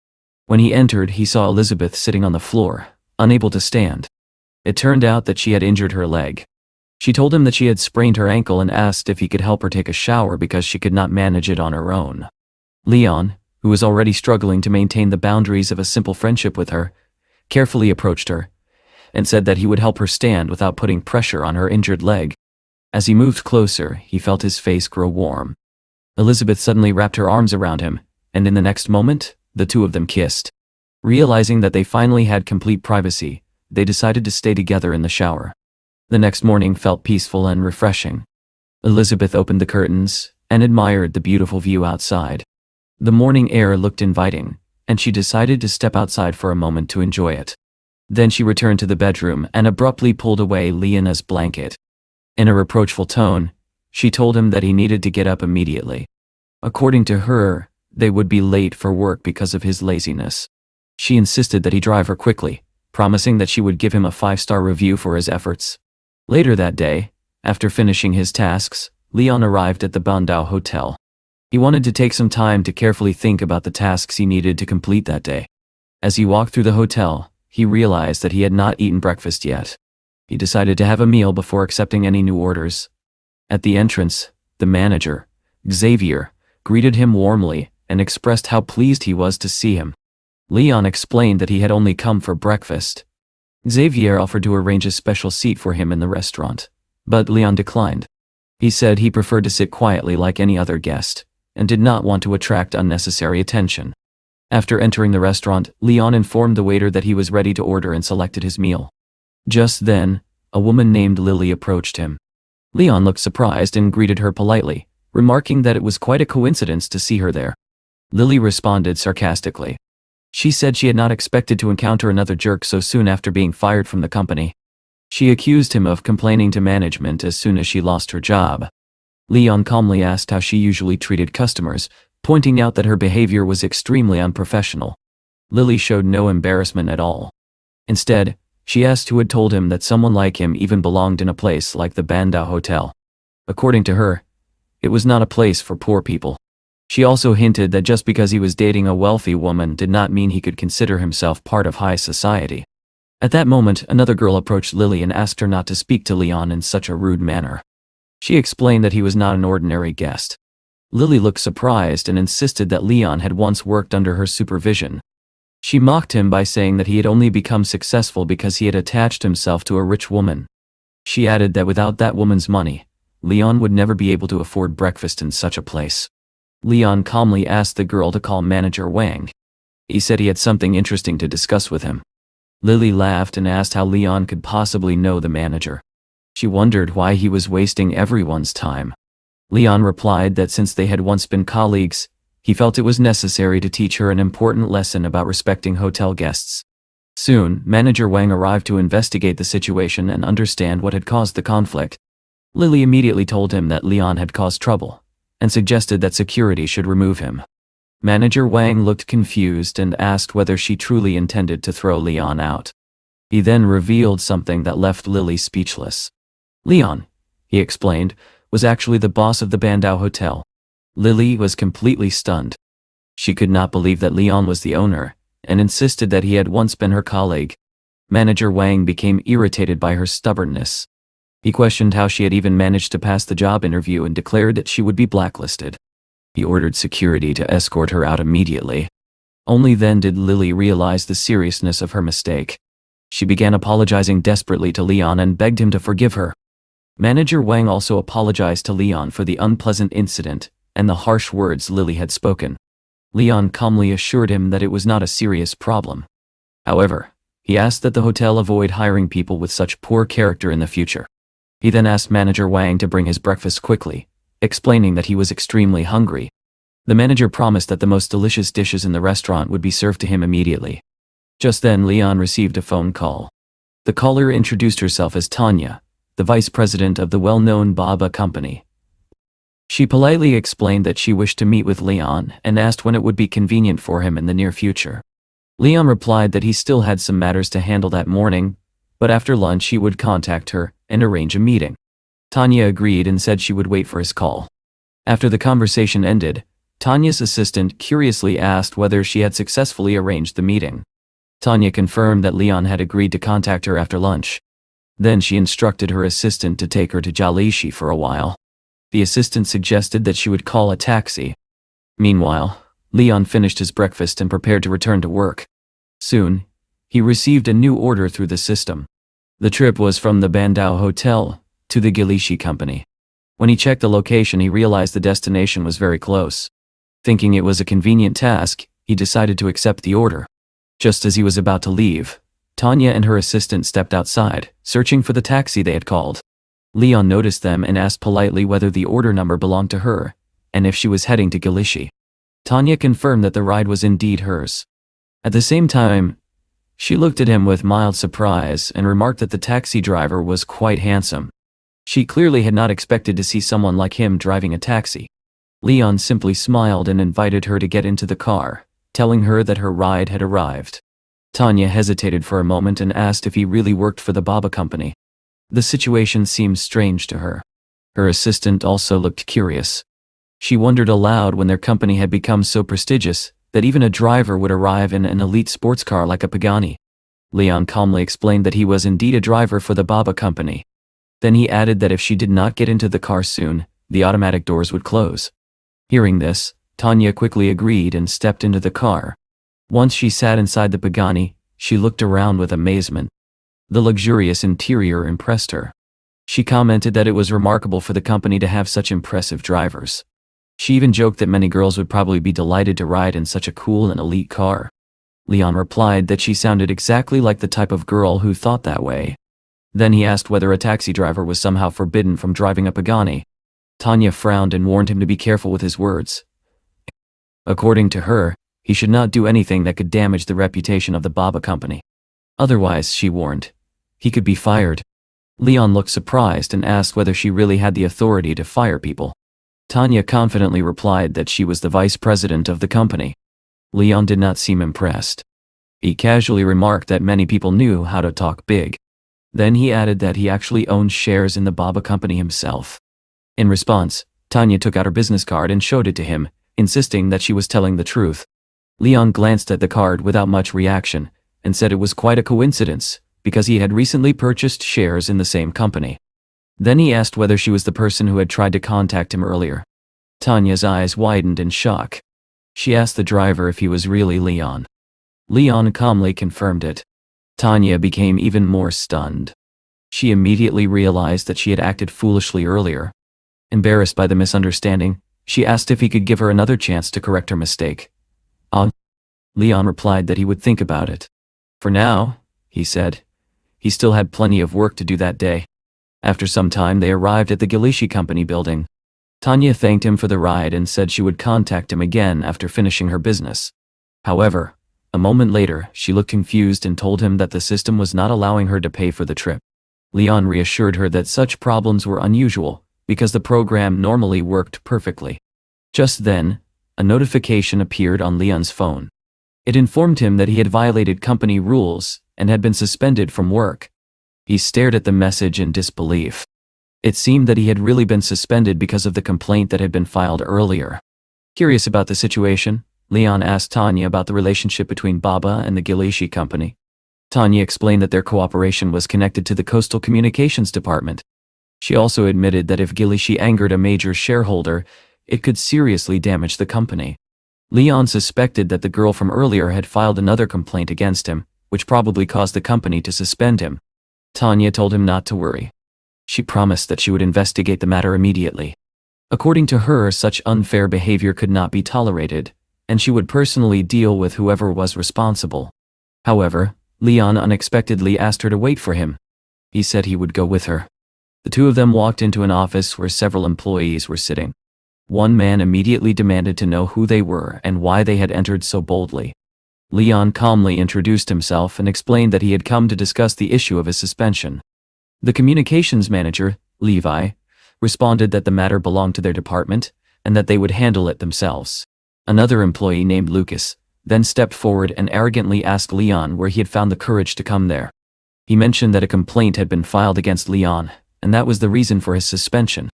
When he entered, he saw Elizabeth sitting on the floor, unable to stand. It turned out that she had injured her leg. She told him that she had sprained her ankle and asked if he could help her take a shower because she could not manage it on her own. Leon, who was already struggling to maintain the boundaries of a simple friendship with her, carefully approached her and said that he would help her stand without putting pressure on her injured leg. As he moved closer, he felt his face grow warm. Elizabeth suddenly wrapped her arms around him, and in the next moment, the two of them kissed. Realizing that they finally had complete privacy, they decided to stay together in the shower. The next morning felt peaceful and refreshing. Elizabeth opened the curtains and admired the beautiful view outside. The morning air looked inviting, and she decided to step outside for a moment to enjoy it. Then she returned to the bedroom and abruptly pulled away Leona's blanket. In a reproachful tone, she told him that he needed to get up immediately. According to her, they would be late for work because of his laziness. She insisted that he drive her quickly, promising that she would give him a 5-star review for his efforts. Later that day, after finishing his tasks, Leon arrived at the Bandao Hotel. He wanted to take some time to carefully think about the tasks he needed to complete that day. As he walked through the hotel, he realized that he had not eaten breakfast yet. He decided to have a meal before accepting any new orders. At the entrance, the manager, Xavier, greeted him warmly and expressed how pleased he was to see him. Leon explained that he had only come for breakfast. Xavier offered to arrange a special seat for him in the restaurant, but Leon declined. He said he preferred to sit quietly like any other guest, and did not want to attract unnecessary attention. After entering the restaurant, Leon informed the waiter that he was ready to order and selected his meal. Just then, a woman named Lily approached him. Leon looked surprised and greeted her politely, remarking that it was quite a coincidence to see her there. Lily responded sarcastically. She said she had not expected to encounter another jerk so soon after being fired from the company. She accused him of complaining to management as soon as she lost her job. Leon calmly asked how she usually treated customers, pointing out that her behavior was extremely unprofessional. Lily showed no embarrassment at all. Instead, she asked who had told him that someone like him even belonged in a place like the Bandao Hotel. According to her, it was not a place for poor people. She also hinted that just because he was dating a wealthy woman did not mean he could consider himself part of high society. At that moment, another girl approached Lily and asked her not to speak to Leon in such a rude manner. She explained that he was not an ordinary guest. Lily looked surprised and insisted that Leon had once worked under her supervision. She mocked him by saying that he had only become successful because he had attached himself to a rich woman. She added that without that woman's money, Leon would never be able to afford breakfast in such a place. Leon calmly asked the girl to call manager Wang. He said he had something interesting to discuss with him. Lily laughed and asked how Leon could possibly know the manager. She wondered why he was wasting everyone's time. Leon replied that since they had once been colleagues, He felt it was necessary to teach her an important lesson about respecting hotel guests. Soon, Manager Wang arrived to investigate the situation and understand what had caused the conflict. Lily immediately told him that Leon had caused trouble, and suggested that security should remove him. Manager Wang looked confused and asked whether she truly intended to throw Leon out. He then revealed something that left Lily speechless. Leon, he explained, was actually the boss of the Bandao Hotel. Lily was completely stunned. She could not believe that Leon was the owner, and insisted that he had once been her colleague. Manager Wang became irritated by her stubbornness. He questioned how she had even managed to pass the job interview and declared that she would be blacklisted. He ordered security to escort her out immediately. Only then did Lily realize the seriousness of her mistake. She began apologizing desperately to Leon and begged him to forgive her. Manager Wang also apologized to Leon for the unpleasant incident and the harsh words Lily had spoken. Leon calmly assured him that it was not a serious problem. However, he asked that the hotel avoid hiring people with such poor character in the future. He then asked Manager Wang to bring his breakfast quickly, explaining that he was extremely hungry. The manager promised that the most delicious dishes in the restaurant would be served to him immediately. Just then, Leon received a phone call. The caller introduced herself as Tanya, the vice president of the well-known Baba company. She politely explained that she wished to meet with Leon and asked when it would be convenient for him in the near future. Leon replied that he still had some matters to handle that morning, but after lunch he would contact her and arrange a meeting. Tanya agreed and said she would wait for his call. After the conversation ended, Tanya's assistant curiously asked whether she had successfully arranged the meeting. Tanya confirmed that Leon had agreed to contact her after lunch. Then she instructed her assistant to take her to Jalishi for a while. The assistant suggested that she would call a taxi. Meanwhile, Leon finished his breakfast and prepared to return to work. Soon, he received a new order through the system. The trip was from the Bandao Hotel to the Gilishi company. When he checked the location, he realized the destination was very close. Thinking it was a convenient task, he decided to accept the order. Just as he was about to leave, Tanya and her assistant stepped outside, searching for the taxi they had called. Leon noticed them and asked politely whether the order number belonged to her, and if she was heading to Gilishi. Tanya confirmed that the ride was indeed hers. At the same time, she looked at him with mild surprise and remarked that the taxi driver was quite handsome. She clearly had not expected to see someone like him driving a taxi. Leon simply smiled and invited her to get into the car, telling her that her ride had arrived. Tanya hesitated for a moment and asked if he really worked for the Baba company. The situation seemed strange to her. Her assistant also looked curious. She wondered aloud when their company had become so prestigious that even a driver would arrive in an elite sports car like a Pagani. Leon calmly explained that he was indeed a driver for the Baba company. Then he added that if she did not get into the car soon, the automatic doors would close. Hearing this, Tanya quickly agreed and stepped into the car. Once she sat inside the Pagani, she looked around with amazement. The luxurious interior impressed her. She commented that it was remarkable for the company to have such impressive drivers. She even joked that many girls would probably be delighted to ride in such a cool and elite car. Leon replied that she sounded exactly like the type of girl who thought that way. Then he asked whether a taxi driver was somehow forbidden from driving a Pagani. Tanya frowned and warned him to be careful with his words. According to her, he should not do anything that could damage the reputation of the Baba company. Otherwise, she warned, he could be fired. Leon looked surprised and asked whether she really had the authority to fire people. Tanya confidently replied that she was the vice president of the company. Leon did not seem impressed. He casually remarked that many people knew how to talk big. Then he added that he actually owned shares in the Baba company himself. In response, Tanya took out her business card and showed it to him, insisting that she was telling the truth. Leon glanced at the card without much reaction, and said it was quite a coincidence, because he had recently purchased shares in the same company. Then he asked whether she was the person who had tried to contact him earlier. Tanya's eyes widened in shock. She asked the driver if he was really Leon. Leon calmly confirmed it. Tanya became even more stunned. She immediately realized that she had acted foolishly earlier. Embarrassed by the misunderstanding, she asked if he could give her another chance to correct her mistake. Leon replied that he would think about it. For now, he said. He still had plenty of work to do that day. After some time they arrived at the Gilishi company building. Tanya thanked him for the ride and said she would contact him again after finishing her business. However, a moment later, she looked confused and told him that the system was not allowing her to pay for the trip. Leon reassured her that such problems were unusual, because the program normally worked perfectly. Just then, a notification appeared on Leon's phone. It informed him that he had violated company rules and had been suspended from work. He stared at the message in disbelief. It seemed that he had really been suspended because of the complaint that had been filed earlier. Curious about the situation, Leon asked Tanya about the relationship between Baba and the Gilishi company. Tanya explained that their cooperation was connected to the Coastal Communications Department. She also admitted that if Gilishi angered a major shareholder, it could seriously damage the company. Leon suspected that the girl from earlier had filed another complaint against him, which probably caused the company to suspend him. Tanya told him not to worry. She promised that she would investigate the matter immediately. According to her, such unfair behavior could not be tolerated, and she would personally deal with whoever was responsible. However, Leon unexpectedly asked her to wait for him. He said he would go with her. The two of them walked into an office where several employees were sitting. One man immediately demanded to know who they were and why they had entered so boldly. Leon calmly introduced himself and explained that he had come to discuss the issue of his suspension. The communications manager, Levi, responded that the matter belonged to their department and that they would handle it themselves. Another employee named Lucas then stepped forward and arrogantly asked Leon where he had found the courage to come there. He mentioned that a complaint had been filed against Leon, and that was the reason for his suspension.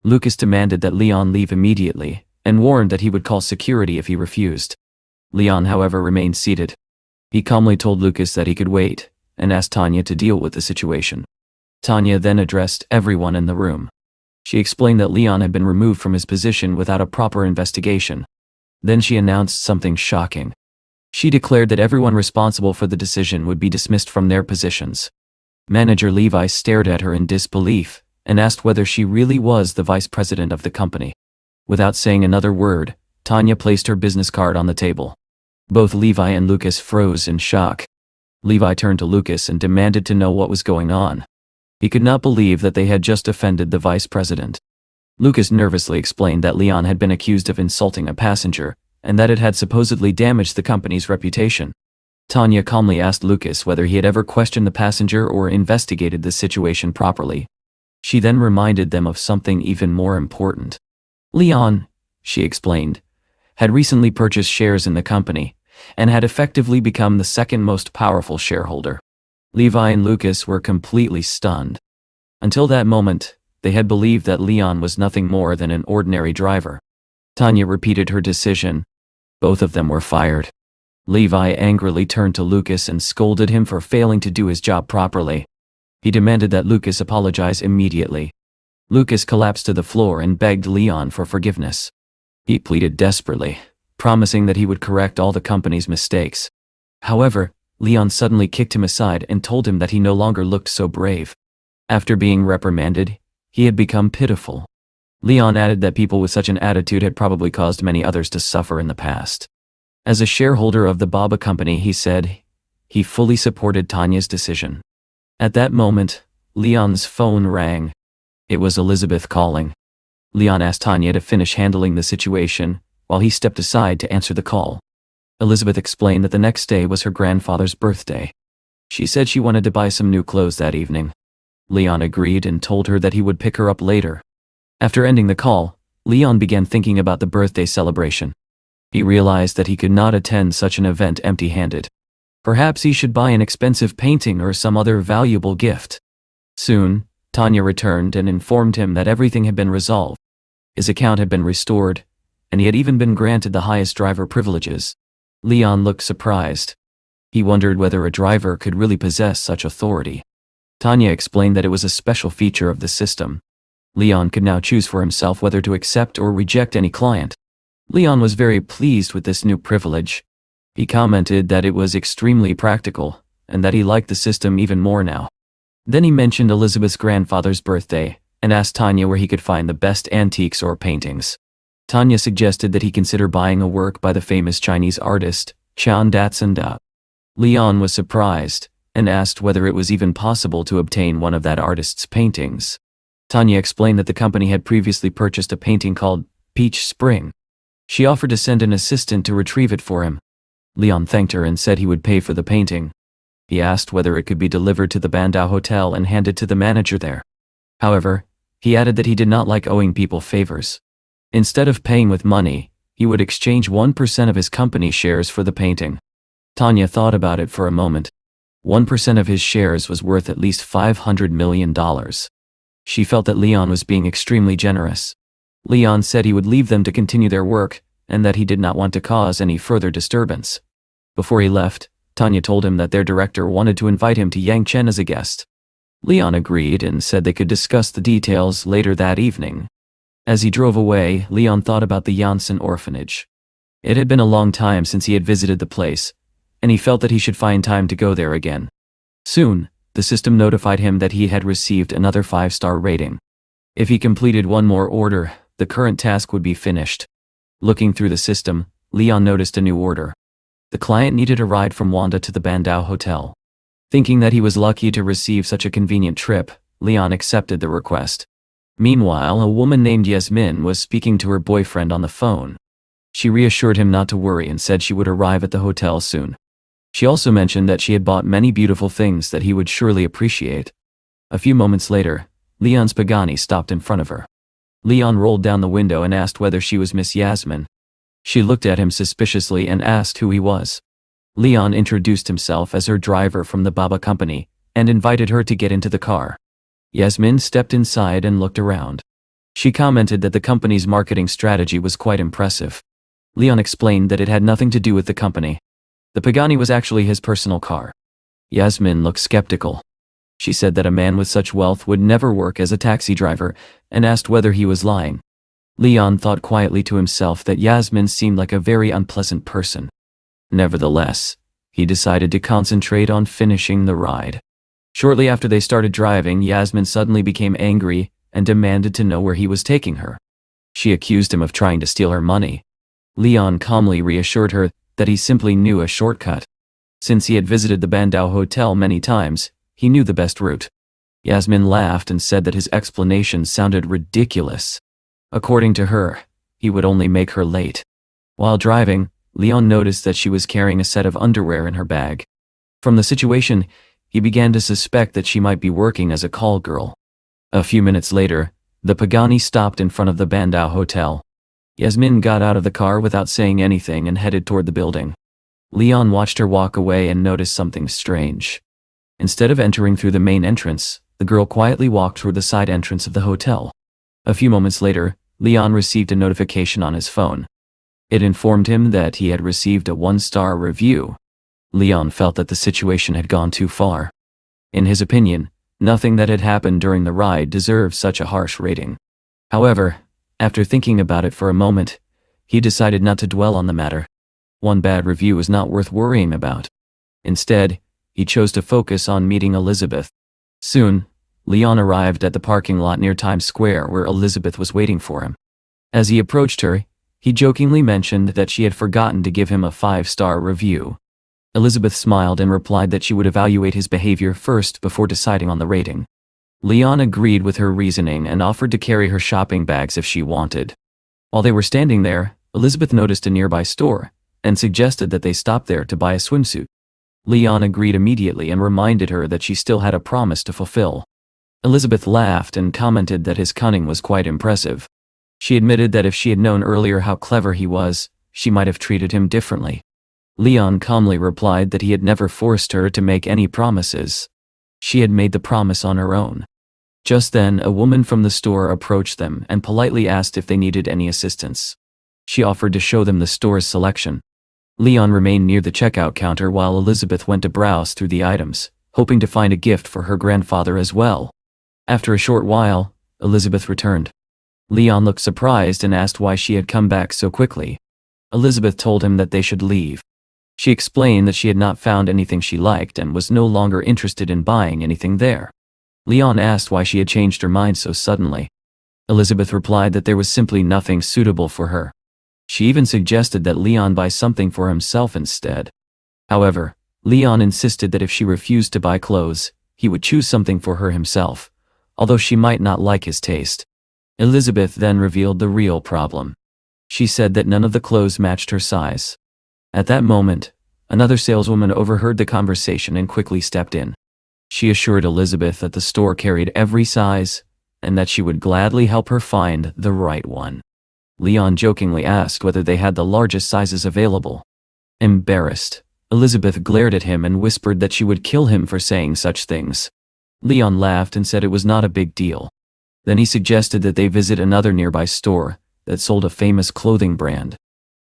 Lucas demanded that Leon leave immediately, and warned that he would call security if he refused. Leon, however, remained seated. He calmly told Lucas that he could wait, and asked Tanya to deal with the situation. Tanya then addressed everyone in the room. She explained that Leon had been removed from his position without a proper investigation. Then she announced something shocking. She declared that everyone responsible for the decision would be dismissed from their positions. Manager Levi stared at her in disbelief and asked whether she really was the vice president of the company. Without saying another word, Tanya placed her business card on the table. Both Levi and Lucas froze in shock. Levi turned to Lucas and demanded to know what was going on. He could not believe that they had just offended the vice president. Lucas nervously explained that Leon had been accused of insulting a passenger, and that it had supposedly damaged the company's reputation. Tanya calmly asked Lucas whether he had ever questioned the passenger or investigated the situation properly. She then reminded them of something even more important. Leon, she explained, had recently purchased shares in the company, and had effectively become the second most powerful shareholder. Levi and Lucas were completely stunned. Until that moment, they had believed that Leon was nothing more than an ordinary driver. Tanya repeated her decision. Both of them were fired. Levi angrily turned to Lucas and scolded him for failing to do his job properly. He demanded that Lucas apologize immediately. Lucas collapsed to the floor and begged Leon for forgiveness. He pleaded desperately, promising that he would correct all the company's mistakes. However, Leon suddenly kicked him aside and told him that he no longer looked so brave. After being reprimanded, he had become pitiful. Leon added that people with such an attitude had probably caused many others to suffer in the past. As a shareholder of the Baba company, he said, he fully supported Tanya's decision. At that moment, Leon's phone rang. It was Elizabeth calling. Leon asked Tanya to finish handling the situation, while he stepped aside to answer the call. Elizabeth explained that the next day was her grandfather's birthday. She said she wanted to buy some new clothes that evening. Leon agreed and told her that he would pick her up later. After ending the call, Leon began thinking about the birthday celebration. He realized that he could not attend such an event empty-handed. Perhaps he should buy an expensive painting or some other valuable gift. Soon, Tanya returned and informed him that everything had been resolved. His account had been restored, and he had even been granted the highest driver privileges. Leon looked surprised. He wondered whether a driver could really possess such authority. Tanya explained that it was a special feature of the system. Leon could now choose for himself whether to accept or reject any client. Leon was very pleased with this new privilege. He commented that it was extremely practical, and that he liked the system even more now. Then he mentioned Elizabeth's grandfather's birthday, and asked Tanya where he could find the best antiques or paintings. Tanya suggested that he consider buying a work by the famous Chinese artist, Qian Datsun. Leon was surprised, and asked whether it was even possible to obtain one of that artist's paintings. Tanya explained that the company had previously purchased a painting called Peach Spring. She offered to send an assistant to retrieve it for him. Leon thanked her and said he would pay for the painting. He asked whether it could be delivered to the Bandau Hotel and handed to the manager there. However, he added that he did not like owing people favors. Instead of paying with money, he would exchange 1% of his company shares for the painting. Tanya thought about it for a moment. 1% of his shares was worth at least $500 million. She felt that Leon was being extremely generous. Leon said he would leave them to continue their work, and that he did not want to cause any further disturbance. Before he left, Tanya told him that their director wanted to invite him to Yangchen as a guest. Leon agreed and said they could discuss the details later that evening. As he drove away, Leon thought about the Janssen orphanage. It had been a long time since he had visited the place, and he felt that he should find time to go there again. Soon, the system notified him that he had received another 5-star rating. If he completed one more order, the current task would be finished. Looking through the system, Leon noticed a new order. The client needed a ride from Wanda to the Bandau Hotel. Thinking that he was lucky to receive such a convenient trip, Leon accepted the request. Meanwhile, a woman named Yasmin was speaking to her boyfriend on the phone. She reassured him not to worry and said she would arrive at the hotel soon. She also mentioned that she had bought many beautiful things that he would surely appreciate. A few moments later, Leon's Pagani stopped in front of her. Leon rolled down the window and asked whether she was Miss Yasmin. She looked at him suspiciously and asked who he was. Leon introduced himself as her driver from the Baba company and invited her to get into the car. Yasmin stepped inside and looked around. She commented that the company's marketing strategy was quite impressive. Leon explained that it had nothing to do with the company. The Pagani was actually his personal car. Yasmin looked skeptical. She said that a man with such wealth would never work as a taxi driver and asked whether he was lying. Leon thought quietly to himself that Yasmin seemed like a very unpleasant person. Nevertheless, he decided to concentrate on finishing the ride. Shortly after they started driving, Yasmin suddenly became angry and demanded to know where he was taking her. She accused him of trying to steal her money. Leon calmly reassured her that he simply knew a shortcut. Since he had visited the Bandau Hotel many times, he knew the best route. Yasmin laughed and said that his explanation sounded ridiculous. According to her, he would only make her late. While driving, Leon noticed that she was carrying a set of underwear in her bag. From the situation, he began to suspect that she might be working as a call girl. A few minutes later, the Pagani stopped in front of the Bandau Hotel. Yasmin got out of the car without saying anything and headed toward the building. Leon watched her walk away and noticed something strange. Instead of entering through the main entrance, the girl quietly walked through the side entrance of the hotel. A few moments later, Leon received a notification on his phone. It informed him that he had received a 1-star review. Leon felt that the situation had gone too far. In his opinion, nothing that had happened during the ride deserved such a harsh rating. However, after thinking about it for a moment, he decided not to dwell on the matter. One bad review was not worth worrying about. Instead, he chose to focus on meeting Elizabeth. Soon, Leon arrived at the parking lot near Times Square where Elizabeth was waiting for him. As he approached her, he jokingly mentioned that she had forgotten to give him a 5-star review. Elizabeth smiled and replied that she would evaluate his behavior first before deciding on the rating. Leon agreed with her reasoning and offered to carry her shopping bags if she wanted. While they were standing there, Elizabeth noticed a nearby store and suggested that they stop there to buy a swimsuit. Leon agreed immediately and reminded her that she still had a promise to fulfill. Elizabeth laughed and commented that his cunning was quite impressive. She admitted that if she had known earlier how clever he was, she might have treated him differently. Leon calmly replied that he had never forced her to make any promises. She had made the promise on her own. Just then, a woman from the store approached them and politely asked if they needed any assistance. She offered to show them the store's selection. Leon remained near the checkout counter while Elizabeth went to browse through the items, hoping to find a gift for her grandfather as well. After a short while, Elizabeth returned. Leon looked surprised and asked why she had come back so quickly. Elizabeth told him that they should leave. She explained that she had not found anything she liked and was no longer interested in buying anything there. Leon asked why she had changed her mind so suddenly. Elizabeth replied that there was simply nothing suitable for her. She even suggested that Leon buy something for himself instead. However, Leon insisted that if she refused to buy clothes, he would choose something for her himself, although she might not like his taste. Elizabeth then revealed the real problem. She said that none of the clothes matched her size. At that moment, another saleswoman overheard the conversation and quickly stepped in. She assured Elizabeth that the store carried every size, and that she would gladly help her find the right one. Leon jokingly asked whether they had the largest sizes available. Embarrassed, Elizabeth glared at him and whispered that she would kill him for saying such things. Leon laughed and said it was not a big deal. Then he suggested that they visit another nearby store that sold a famous clothing brand.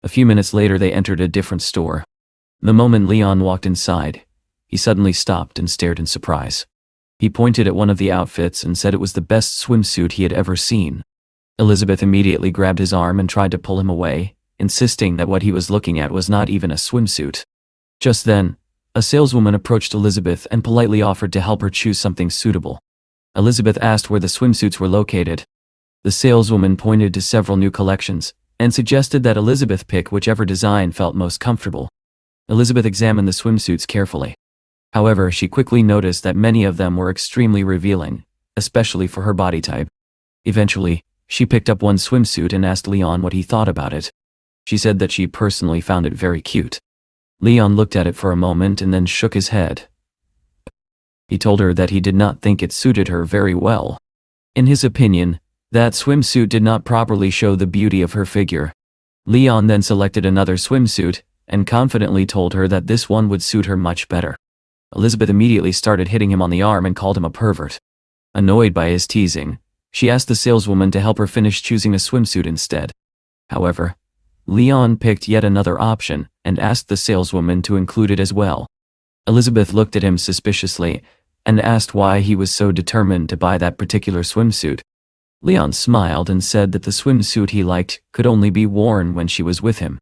A few minutes later they entered a different store. The moment Leon walked inside, he suddenly stopped and stared in surprise. He pointed at one of the outfits and said it was the best swimsuit he had ever seen. Elizabeth immediately grabbed his arm and tried to pull him away, insisting that what he was looking at was not even a swimsuit. Just then, a saleswoman approached Elizabeth and politely offered to help her choose something suitable. Elizabeth asked where the swimsuits were located. The saleswoman pointed to several new collections and suggested that Elizabeth pick whichever design felt most comfortable. Elizabeth examined the swimsuits carefully. However, she quickly noticed that many of them were extremely revealing, especially for her body type. Eventually, she picked up one swimsuit and asked Leon what he thought about it. She said that she personally found it very cute. Leon looked at it for a moment and then shook his head. He told her that he did not think it suited her very well. In his opinion, that swimsuit did not properly show the beauty of her figure. Leon then selected another swimsuit and confidently told her that this one would suit her much better. Elizabeth immediately started hitting him on the arm and called him a pervert. Annoyed by his teasing, she asked the saleswoman to help her finish choosing a swimsuit instead. However, Leon picked yet another option and asked the saleswoman to include it as well. Elizabeth looked at him suspiciously and asked why he was so determined to buy that particular swimsuit. Leon smiled and said that the swimsuit he liked could only be worn when she was with him.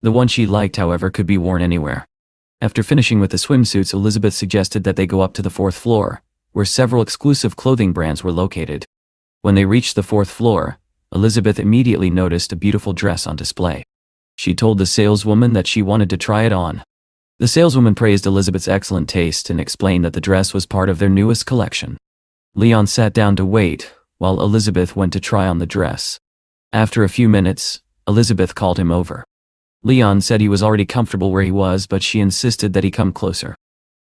The one she liked, however, could be worn anywhere. After finishing with the swimsuits, Elizabeth suggested that they go up to the 4th floor, where several exclusive clothing brands were located. When they reached the 4th floor, Elizabeth immediately noticed a beautiful dress on display. She told the saleswoman that she wanted to try it on. The saleswoman praised Elizabeth's excellent taste and explained that the dress was part of their newest collection. Leon sat down to wait, while Elizabeth went to try on the dress. After a few minutes, Elizabeth called him over. Leon said he was already comfortable where he was, but she insisted that he come closer.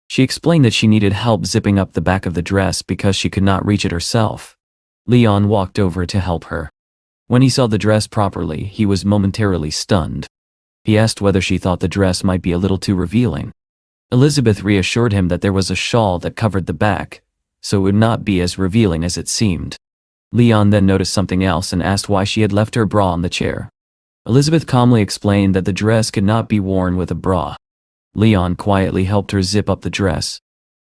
She explained that she needed help zipping up the back of the dress because she could not reach it herself. Leon walked over to help her. When he saw the dress properly, he was momentarily stunned. He asked whether she thought the dress might be a little too revealing. Elizabeth reassured him that there was a shawl that covered the back, so it would not be as revealing as it seemed. Leon then noticed something else and asked why she had left her bra on the chair. Elizabeth calmly explained that the dress could not be worn with a bra. Leon quietly helped her zip up the dress.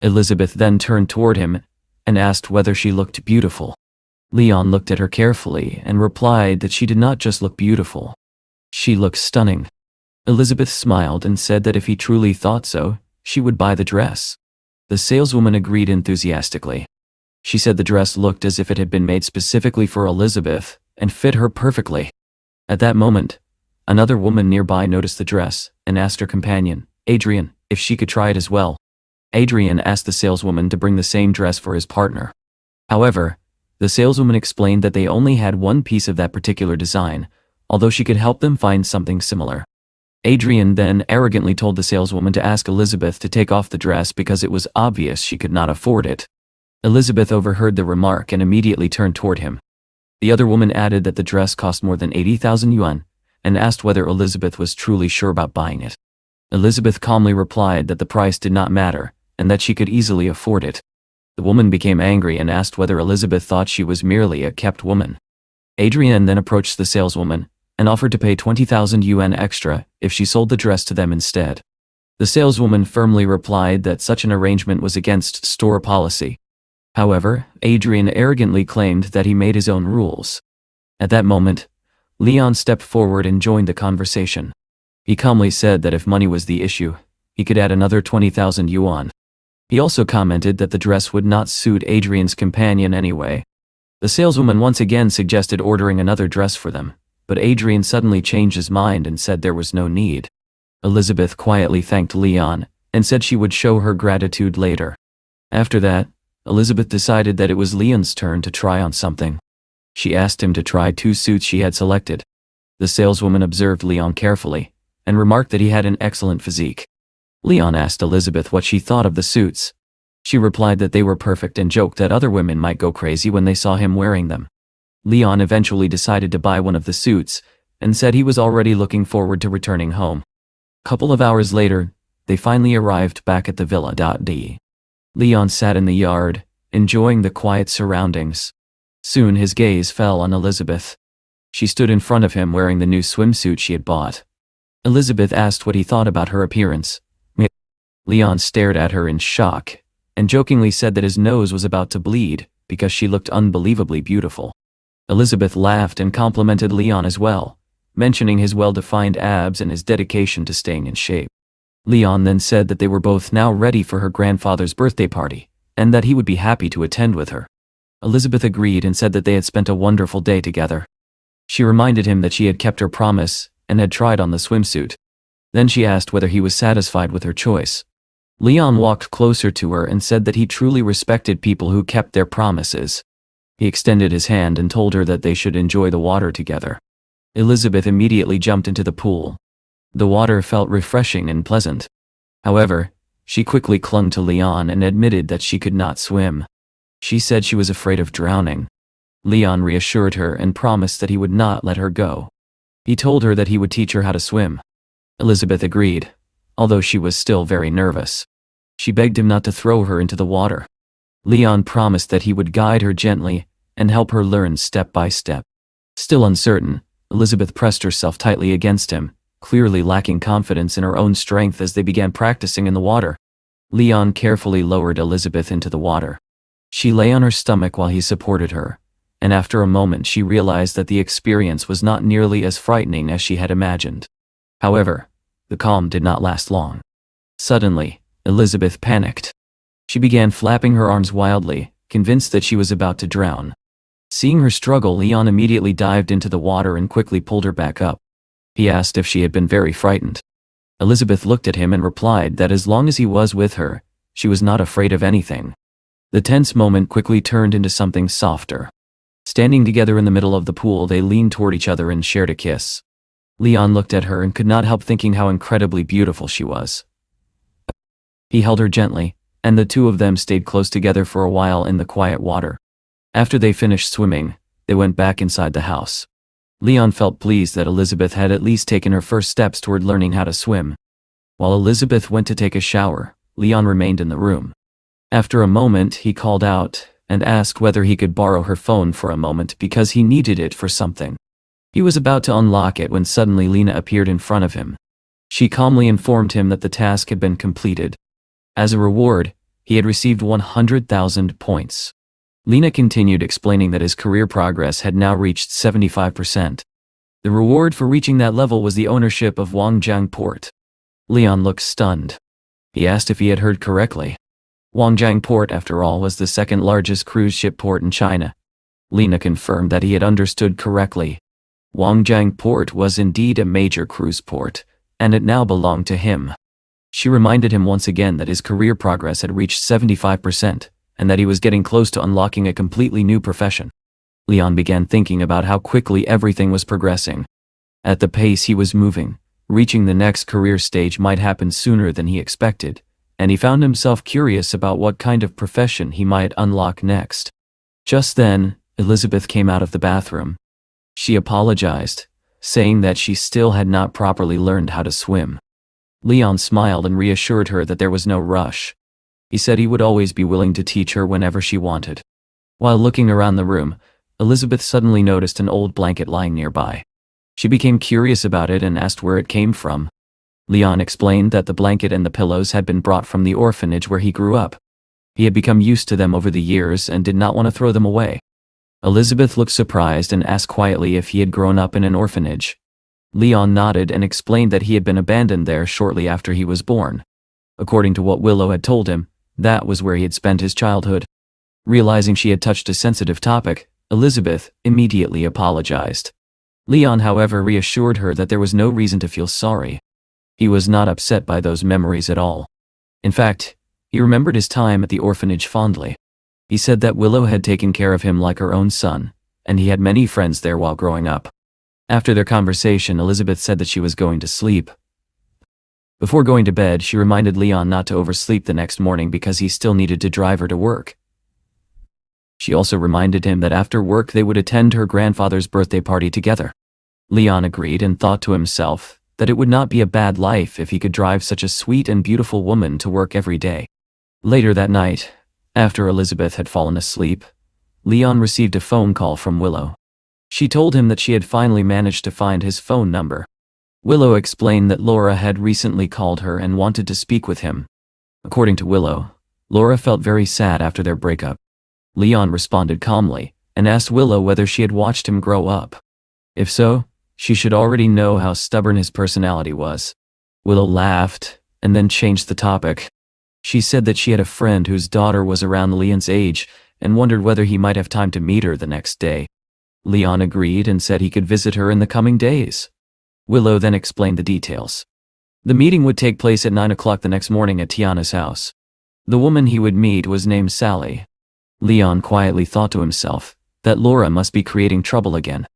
Elizabeth then turned toward him and asked whether she looked beautiful. Leon looked at her carefully and replied that she did not just look beautiful. She looked stunning. Elizabeth smiled and said that if he truly thought so, she would buy the dress. The saleswoman agreed enthusiastically. She said the dress looked as if it had been made specifically for Elizabeth and fit her perfectly. At that moment, another woman nearby noticed the dress and asked her companion, Adrian, if she could try it as well. Adrian asked the saleswoman to bring the same dress for his partner. However, the saleswoman explained that they only had one piece of that particular design, although she could help them find something similar. Adrian then arrogantly told the saleswoman to ask Elizabeth to take off the dress because it was obvious she could not afford it. Elizabeth overheard the remark and immediately turned toward him. The other woman added that the dress cost more than 80,000 yuan and asked whether Elizabeth was truly sure about buying it. Elizabeth calmly replied that the price did not matter and that she could easily afford it. The woman became angry and asked whether Elizabeth thought she was merely a kept woman. Adrian then approached the saleswoman and offered to pay 20,000 yuan extra if she sold the dress to them instead. The saleswoman firmly replied that such an arrangement was against store policy. However, Adrian arrogantly claimed that he made his own rules. At that moment, Leon stepped forward and joined the conversation. He calmly said that if money was the issue, he could add another 20,000 yuan. He also commented that the dress would not suit Adrian's companion anyway. The saleswoman once again suggested ordering another dress for them, but Adrian suddenly changed his mind and said there was no need. Elizabeth quietly thanked Leon and said she would show her gratitude later. After that, Elizabeth decided that it was Leon's turn to try on something. She asked him to try 2 suits she had selected. The saleswoman observed Leon carefully, and remarked that he had an excellent physique. Leon asked Elizabeth what she thought of the suits. She replied that they were perfect and joked that other women might go crazy when they saw him wearing them. Leon eventually decided to buy one of the suits, and said he was already looking forward to returning home. A couple of hours later, they finally arrived back at the villa. Leon sat in the yard, enjoying the quiet surroundings. Soon his gaze fell on Elizabeth. She stood in front of him wearing the new swimsuit she had bought. Elizabeth asked what he thought about her appearance. Leon stared at her in shock, and jokingly said that his nose was about to bleed because she looked unbelievably beautiful. Elizabeth laughed and complimented Leon as well, mentioning his well-defined abs and his dedication to staying in shape. Leon then said that they were both now ready for her grandfather's birthday party, and that he would be happy to attend with her. Elizabeth agreed and said that they had spent a wonderful day together. She reminded him that she had kept her promise and had tried on the swimsuit. Then she asked whether he was satisfied with her choice. Leon walked closer to her and said that he truly respected people who kept their promises. He extended his hand and told her that they should enjoy the water together. Elizabeth immediately jumped into the pool. The water felt refreshing and pleasant. However, she quickly clung to Leon and admitted that she could not swim. She said she was afraid of drowning. Leon reassured her and promised that he would not let her go. He told her that he would teach her how to swim. Elizabeth agreed, although she was still very nervous. She begged him not to throw her into the water. Leon promised that he would guide her gently and help her learn step by step. Still uncertain, Elizabeth pressed herself tightly against him, clearly lacking confidence in her own strength as they began practicing in the water. Leon carefully lowered Elizabeth into the water. She lay on her stomach while he supported her, and after a moment she realized that the experience was not nearly as frightening as she had imagined. However, the calm did not last long. Suddenly, Elizabeth panicked. She began flapping her arms wildly, convinced that she was about to drown. Seeing her struggle, Leon immediately dived into the water and quickly pulled her back up. He asked if she had been very frightened. Elizabeth looked at him and replied that as long as he was with her, she was not afraid of anything. The tense moment quickly turned into something softer. Standing together in the middle of the pool, they leaned toward each other and shared a kiss. Leon looked at her and could not help thinking how incredibly beautiful she was. He held her gently, and the two of them stayed close together for a while in the quiet water. After they finished swimming, they went back inside the house. Leon felt pleased that Elizabeth had at least taken her first steps toward learning how to swim. While Elizabeth went to take a shower, Leon remained in the room. After a moment, he called out and asked whether he could borrow her phone for a moment because he needed it for something. He was about to unlock it when suddenly Lena appeared in front of him. She calmly informed him that the task had been completed. As a reward, he had received 100,000 points. Lena continued explaining that his career progress had now reached 75%. The reward for reaching that level was the ownership of Wangjiang Port. Leon looked stunned. He asked if he had heard correctly. Wangjiang Port, after all, was the second largest cruise ship port in China. Lena confirmed that he had understood correctly. Wangjiang Port was indeed a major cruise port, and it now belonged to him. She reminded him once again that his career progress had reached 75%, and that he was getting close to unlocking a completely new profession. Leon began thinking about how quickly everything was progressing. At the pace he was moving, reaching the next career stage might happen sooner than he expected, and he found himself curious about what kind of profession he might unlock next. Just then, Elizabeth came out of the bathroom. She apologized, saying that she still had not properly learned how to swim. Leon smiled and reassured her that there was no rush. He said he would always be willing to teach her whenever she wanted. While looking around the room, Elizabeth suddenly noticed an old blanket lying nearby. She became curious about it and asked where it came from. Leon explained that the blanket and the pillows had been brought from the orphanage where he grew up. He had become used to them over the years and did not want to throw them away. Elizabeth looked surprised and asked quietly if he had grown up in an orphanage. Leon nodded and explained that he had been abandoned there shortly after he was born. According to what Willow had told him, that was where he had spent his childhood. Realizing she had touched a sensitive topic, Elizabeth immediately apologized. Leon, however, reassured her that there was no reason to feel sorry. He was not upset by those memories at all. In fact, he remembered his time at the orphanage fondly. He said that Willow had taken care of him like her own son, and he had many friends there while growing up. After their conversation, Elizabeth said that she was going to sleep. Before going to bed, she reminded Leon not to oversleep the next morning because he still needed to drive her to work. She also reminded him that after work they would attend her grandfather's birthday party together. Leon agreed and thought to himself that it would not be a bad life if he could drive such a sweet and beautiful woman to work every day. Later that night, after Elizabeth had fallen asleep, Leon received a phone call from Willow. She told him that she had finally managed to find his phone number. Willow explained that Laura had recently called her and wanted to speak with him. According to Willow, Laura felt very sad after their breakup. Leon responded calmly and asked Willow whether she had watched him grow up. If so, she should already know how stubborn his personality was. Willow laughed and then changed the topic. She said that she had a friend whose daughter was around Leon's age and wondered whether he might have time to meet her the next day. Leon agreed and said he could visit her in the coming days. Willow then explained the details. The meeting would take place at 9 o'clock the next morning at Tiana's house. The woman he would meet was named Sally. Leon quietly thought to himself that Laura must be creating trouble again.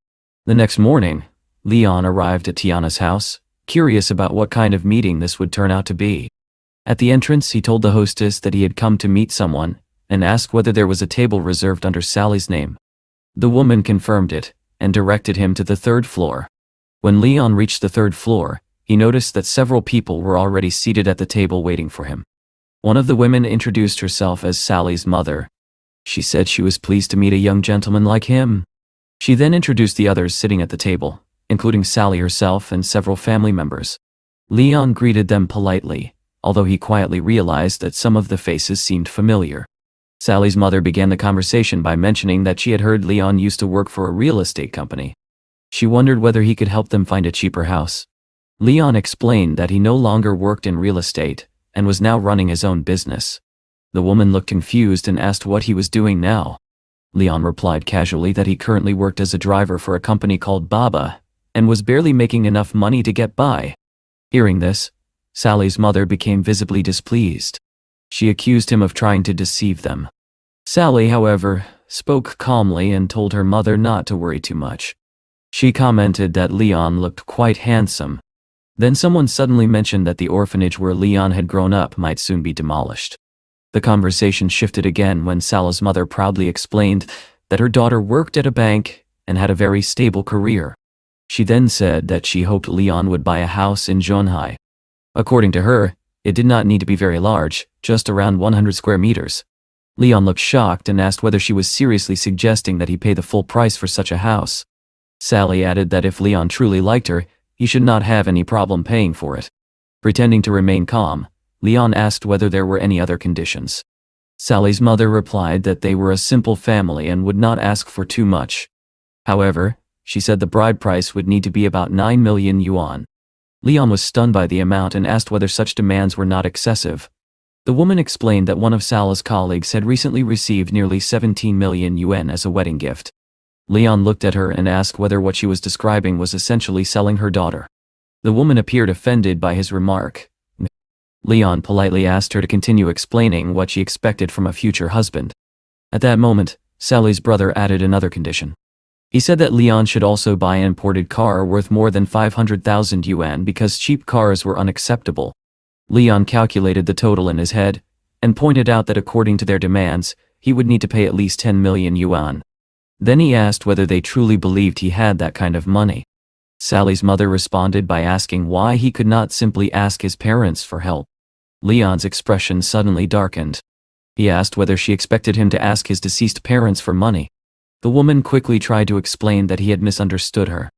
The next morning, Leon arrived at Tiana's house, curious about what kind of meeting this would turn out to be. At the entrance, he told the hostess that he had come to meet someone and asked whether there was a table reserved under Sally's name. The woman confirmed it and directed him to the 3rd floor. When Leon reached the 3rd floor, he noticed that several people were already seated at the table waiting for him. One of the women introduced herself as Sally's mother. She said she was pleased to meet a young gentleman like him. She then introduced the others sitting at the table, including Sally herself and several family members. Leon greeted them politely, although he quietly realized that some of the faces seemed familiar. Sally's mother began the conversation by mentioning that she had heard Leon used to work for a real estate company. She wondered whether he could help them find a cheaper house. Leon explained that he no longer worked in real estate and was now running his own business. The woman looked confused and asked what he was doing now. Leon replied casually that he currently worked as a driver for a company called Baba and was barely making enough money to get by. Hearing this, Sally's mother became visibly displeased. She accused him of trying to deceive them. Sally, however, spoke calmly and told her mother not to worry too much. She commented that Leon looked quite handsome. Then someone suddenly mentioned that the orphanage where Leon had grown up might soon be demolished. The conversation shifted again when Sally's mother proudly explained that her daughter worked at a bank and had a very stable career. She then said that she hoped Leon would buy a house in Zhonghai. According to her, it did not need to be very large, just around 100 square meters. Leon looked shocked and asked whether she was seriously suggesting that he pay the full price for such a house. Sally added that if Leon truly liked her, he should not have any problem paying for it. Pretending to remain calm, Leon asked whether there were any other conditions. Sally's mother replied that they were a simple family and would not ask for too much. However, she said the bride price would need to be about 9 million yuan. Leon was stunned by the amount and asked whether such demands were not excessive. The woman explained that one of Sally's colleagues had recently received nearly 17 million yuan as a wedding gift. Leon looked at her and asked whether what she was describing was essentially selling her daughter. The woman appeared offended by his remark. Leon politely asked her to continue explaining what she expected from a future husband. At that moment, Sally's brother added another condition. He said that Leon should also buy an imported car worth more than 500,000 yuan because cheap cars were unacceptable. Leon calculated the total in his head and pointed out that according to their demands, he would need to pay at least 10 million yuan. Then he asked whether they truly believed he had that kind of money. Sally's mother responded by asking why he could not simply ask his parents for help. Leon's expression suddenly darkened. He asked whether she expected him to ask his deceased parents for money. The woman quickly tried to explain that he had misunderstood her.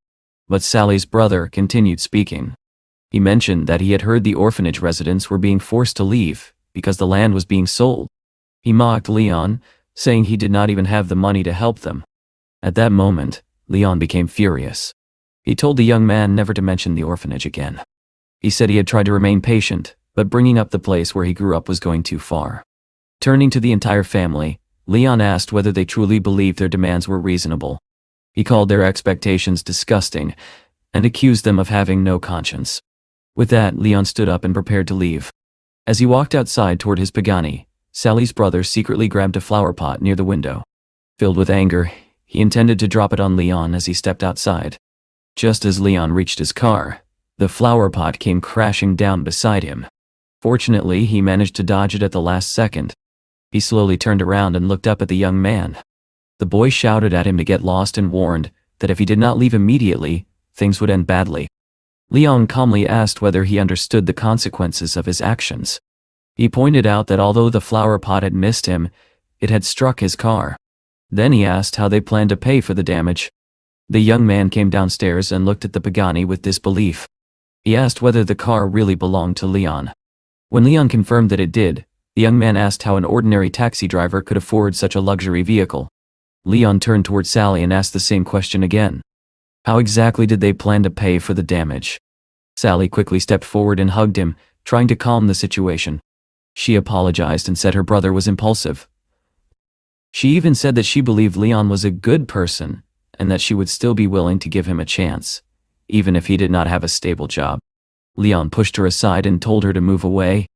But Sally's brother continued speaking. He mentioned that he had heard the orphanage residents were being forced to leave because the land was being sold. He mocked Leon, saying he did not even have the money to help them. At that moment, Leon became furious. He told the young man never to mention the orphanage again. He said he had tried to remain patient, but bringing up the place where he grew up was going too far. Turning to the entire family, Leon asked whether they truly believed their demands were reasonable. He called their expectations disgusting and accused them of having no conscience. With that, Leon stood up and prepared to leave. As he walked outside toward his pagani, Sally's brother secretly grabbed a flower pot near the window. Filled with anger, he intended to drop it on Leon as he stepped outside. Just as Leon reached his car, the flower pot came crashing down beside him. Fortunately, he managed to dodge it at the last second. He slowly turned around and looked up at the young man. The boy shouted at him to get lost and warned that if he did not leave immediately, things would end badly. Leon calmly asked whether he understood the consequences of his actions. He pointed out that although the flower pot had missed him, it had struck his car. Then he asked how they planned to pay for the damage. The young man came downstairs and looked at the Pagani with disbelief. He asked whether the car really belonged to Leon. When Leon confirmed that it did, the young man asked how an ordinary taxi driver could afford such a luxury vehicle. Leon turned toward Sally and asked the same question again. How exactly did they plan to pay for the damage? Sally quickly stepped forward and hugged him, trying to calm the situation. She apologized and said her brother was impulsive. She even said that she believed Leon was a good person and that she would still be willing to give him a chance, even if he did not have a stable job. Leon pushed her aside and told her to move away.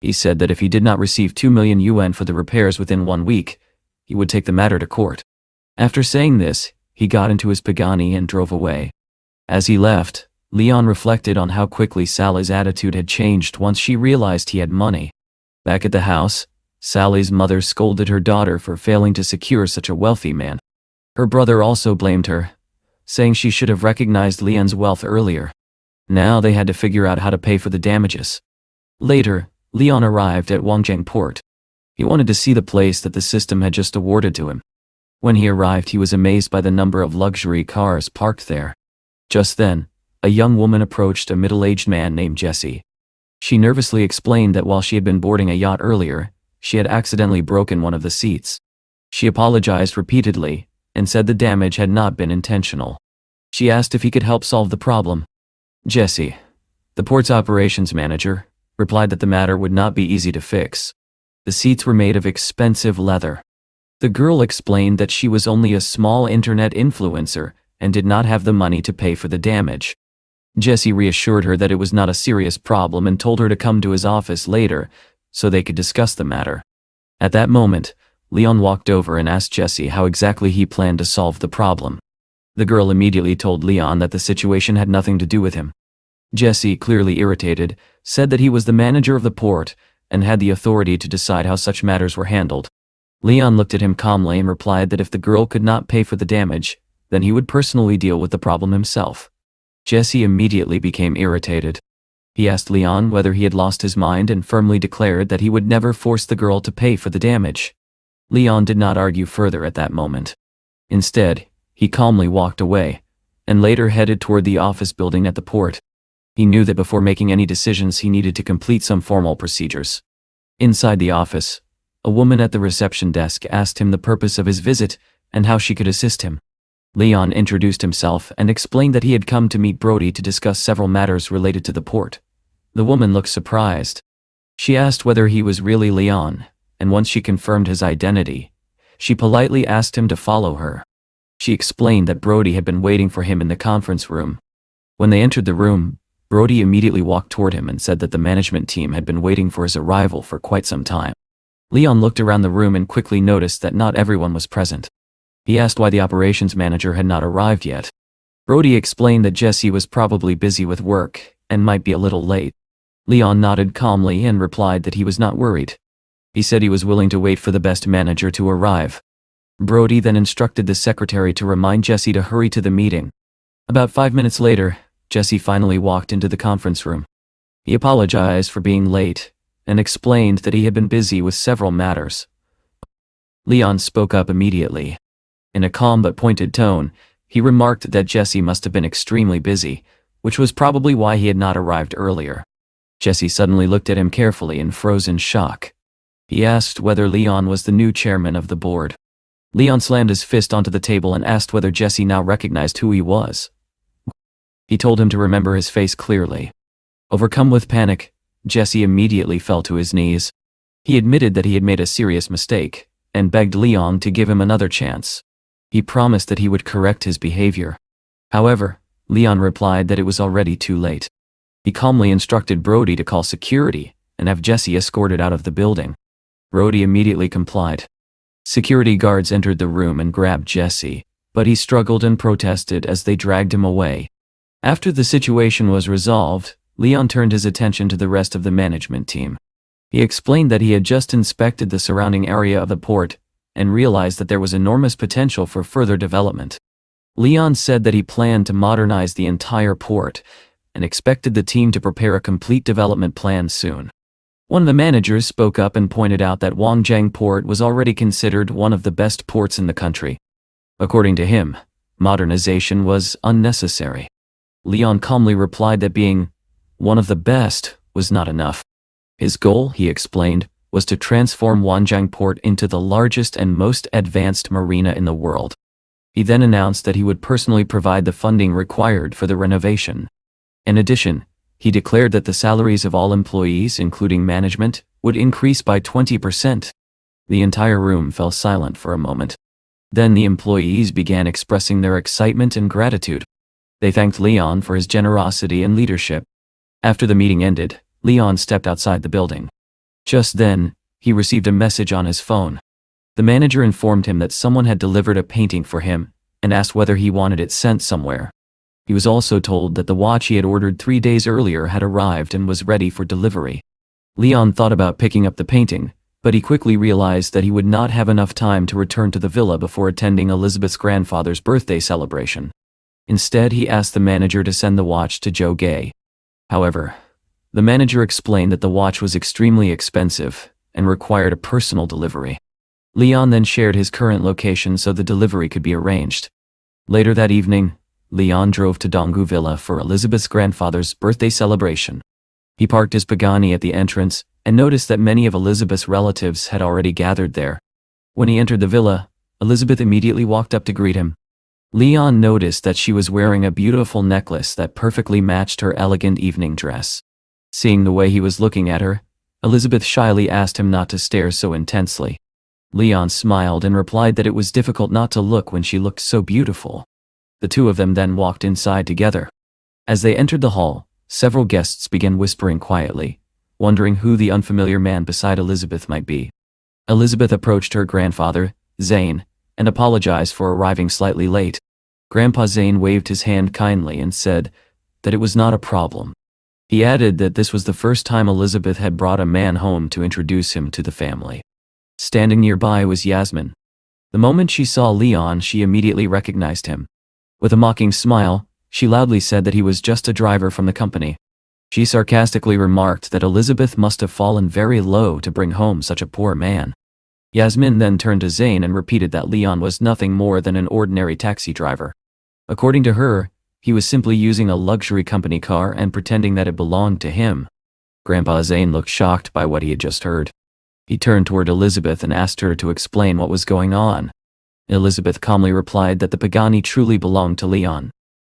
He said that if he did not receive 2 million yuan for the repairs within 1 week, he would take the matter to court. After saying this, he got into his Pagani and drove away. As he left, Leon reflected on how quickly Sally's attitude had changed once she realized he had money. Back at the house, Sally's mother scolded her daughter for failing to secure such a wealthy man. Her brother also blamed her, saying she should have recognized Leon's wealth earlier. Now they had to figure out how to pay for the damages. Later, Leon arrived at Wangjiang port. He wanted to see the place that the system had just awarded to him. When he arrived, he was amazed by the number of luxury cars parked there. Just then, a young woman approached a middle-aged man named Jesse. She nervously explained that while she had been boarding a yacht earlier, she had accidentally broken one of the seats. She apologized repeatedly and said the damage had not been intentional. She asked if he could help solve the problem. Jesse, the port's operations manager, replied that the matter would not be easy to fix. The seats were made of expensive leather. The girl explained that she was only a small internet influencer and did not have the money to pay for the damage. Jesse reassured her that it was not a serious problem and told her to come to his office later so they could discuss the matter. At that moment, Leon walked over and asked Jesse how exactly he planned to solve the problem. The girl immediately told Leon that the situation had nothing to do with him. Jesse, clearly irritated, said that he was the manager of the port and had the authority to decide how such matters were handled. Leon looked at him calmly and replied that if the girl could not pay for the damage, then he would personally deal with the problem himself. Jesse immediately became irritated. He asked Leon whether he had lost his mind and firmly declared that he would never force the girl to pay for the damage. Leon did not argue further at that moment. Instead, he calmly walked away, and later headed toward the office building at the port. He knew that before making any decisions he needed to complete some formal procedures. Inside the office, a woman at the reception desk asked him the purpose of his visit and how she could assist him. Leon introduced himself and explained that he had come to meet Brody to discuss several matters related to the port. The woman looked surprised. She asked whether he was really Leon, and once she confirmed his identity, she politely asked him to follow her. She explained that Brody had been waiting for him in the conference room. When they entered the room, Brody immediately walked toward him and said that the management team had been waiting for his arrival for quite some time. Leon looked around the room and quickly noticed that not everyone was present. He asked why the operations manager had not arrived yet. Brody explained that Jesse was probably busy with work and might be a little late. Leon nodded calmly and replied that he was not worried. He said he was willing to wait for the best manager to arrive. Brody then instructed the secretary to remind Jesse to hurry to the meeting. About 5 minutes later, Jesse finally walked into the conference room. He apologized for being late and explained that he had been busy with several matters. Leon spoke up immediately. In a calm but pointed tone, he remarked that Jesse must have been extremely busy, which was probably why he had not arrived earlier. Jesse suddenly looked at him carefully and froze in shock. He asked whether Leon was the new chairman of the board. Leon slammed his fist onto the table and asked whether Jesse now recognized who he was. He told him to remember his face clearly. Overcome with panic, Jesse immediately fell to his knees. He admitted that he had made a serious mistake and begged Leon to give him another chance. He promised that he would correct his behavior. However, Leon replied that it was already too late. He calmly instructed Brody to call security and have Jesse escorted out of the building. Brody immediately complied. Security guards entered the room and grabbed Jesse, but he struggled and protested as they dragged him away. After the situation was resolved, Leon turned his attention to the rest of the management team. He explained that he had just inspected the surrounding area of the port and realized that there was enormous potential for further development. Leon said that he planned to modernize the entire port and expected the team to prepare a complete development plan soon. One of the managers spoke up and pointed out that Wangjiang Port was already considered one of the best ports in the country. According to him, modernization was unnecessary. Leon calmly replied that being one of the best was not enough. His goal, he explained, was to transform Wangjiang Port into the largest and most advanced marina in the world. He then announced that he would personally provide the funding required for the renovation. In addition, he declared that the salaries of all employees, including management, would increase by 20%. The entire room fell silent for a moment. Then the employees began expressing their excitement and gratitude. They thanked Leon for his generosity and leadership. After the meeting ended, Leon stepped outside the building. Just then, he received a message on his phone. The manager informed him that someone had delivered a painting for him and asked whether he wanted it sent somewhere. He was also told that the watch he had ordered 3 days earlier had arrived and was ready for delivery. Leon thought about picking up the painting, but he quickly realized that he would not have enough time to return to the villa before attending Elizabeth's grandfather's birthday celebration. Instead, he asked the manager to send the watch to Joe Gay. However, the manager explained that the watch was extremely expensive and required a personal delivery. Leon then shared his current location so the delivery could be arranged. Later that evening, Leon drove to Donggu Villa for Elizabeth's grandfather's birthday celebration. He parked his Pagani at the entrance and noticed that many of Elizabeth's relatives had already gathered there. When he entered the villa, Elizabeth immediately walked up to greet him. Leon noticed that she was wearing a beautiful necklace that perfectly matched her elegant evening dress. Seeing the way he was looking at her, Elizabeth shyly asked him not to stare so intensely. Leon smiled and replied that it was difficult not to look when she looked so beautiful. The two of them then walked inside together. As they entered the hall, several guests began whispering quietly, wondering who the unfamiliar man beside Elizabeth might be. Elizabeth approached her grandfather, Zane, and apologized for arriving slightly late. Grandpa Zane waved his hand kindly and said that it was not a problem. He added that this was the first time Elizabeth had brought a man home to introduce him to the family. Standing nearby was Yasmin. The moment she saw Leon, she immediately recognized him. With a mocking smile, she loudly said that he was just a driver from the company. She sarcastically remarked that Elizabeth must have fallen very low to bring home such a poor man. Yasmin then turned to Zane and repeated that Leon was nothing more than an ordinary taxi driver. According to her, he was simply using a luxury company car and pretending that it belonged to him. Grandpa Zane looked shocked by what he had just heard. He turned toward Elizabeth and asked her to explain what was going on. Elizabeth calmly replied that the Pagani truly belonged to Leon.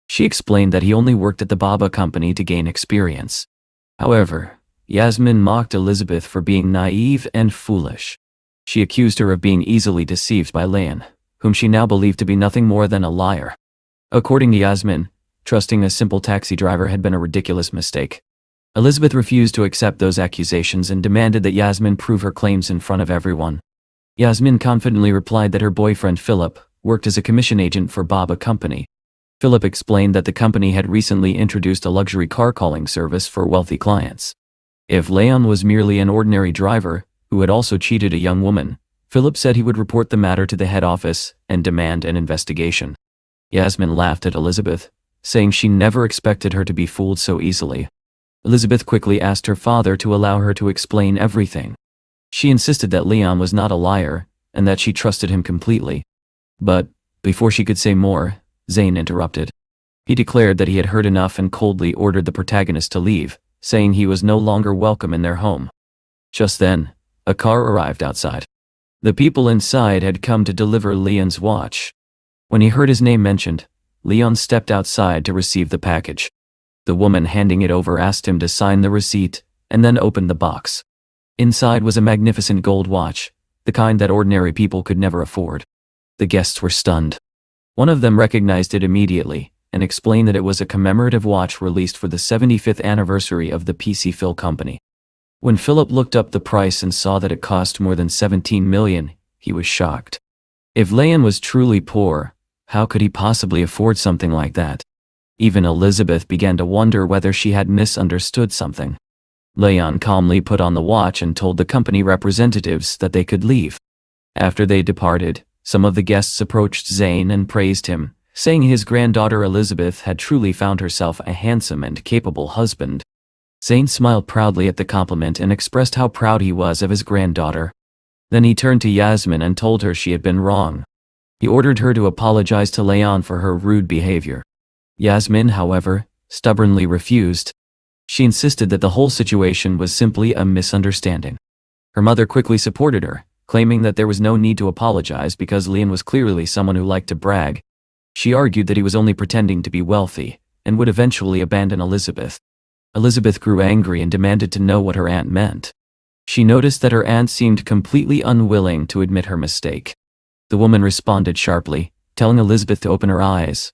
She explained that he only worked at the Baba company to gain experience. However, Yasmin mocked Elizabeth for being naive and foolish. She accused her of being easily deceived by Leon, whom she now believed to be nothing more than a liar. According to Yasmin, trusting a simple taxi driver had been a ridiculous mistake. Elizabeth refused to accept those accusations and demanded that Yasmin prove her claims in front of everyone. Yasmin confidently replied that her boyfriend Philip worked as a commission agent for Baba company. Philip explained that the company had recently introduced a luxury car calling service for wealthy clients. If Leon was merely an ordinary driver who had also cheated a young woman, Philip said he would report the matter to the head office and demand an investigation. Yasmin laughed at Elizabeth, saying she never expected her to be fooled so easily. Elizabeth quickly asked her father to allow her to explain everything. She insisted that Leon was not a liar and that she trusted him completely. But, before she could say more, Zane interrupted. He declared that he had heard enough and coldly ordered the protagonist to leave, saying he was no longer welcome in their home. Just then, a car arrived outside. The people inside had come to deliver Leon's watch. When he heard his name mentioned, Leon stepped outside to receive the package. The woman handing it over asked him to sign the receipt and then opened the box. Inside was a magnificent gold watch, the kind that ordinary people could never afford. The guests were stunned. One of them recognized it immediately and explained that it was a commemorative watch released for the 75th anniversary of the PC Phil company. When Philip looked up the price and saw that it cost more than 17 million, he was shocked. If Leon was truly poor, how could he possibly afford something like that? Even Elizabeth began to wonder whether she had misunderstood something. Leon calmly put on the watch and told the company representatives that they could leave. After they departed, some of the guests approached Zane and praised him, saying his granddaughter Elizabeth had truly found herself a handsome and capable husband. Zane smiled proudly at the compliment and expressed how proud he was of his granddaughter. Then he turned to Yasmin and told her she had been wrong. He ordered her to apologize to Leon for her rude behavior. Yasmin, however, stubbornly refused. She insisted that the whole situation was simply a misunderstanding. Her mother quickly supported her, claiming that there was no need to apologize because Leon was clearly someone who liked to brag. She argued that he was only pretending to be wealthy, and would eventually abandon Elizabeth. Elizabeth grew angry and demanded to know what her aunt meant. She noticed that her aunt seemed completely unwilling to admit her mistake. The woman responded sharply, telling Elizabeth to open her eyes.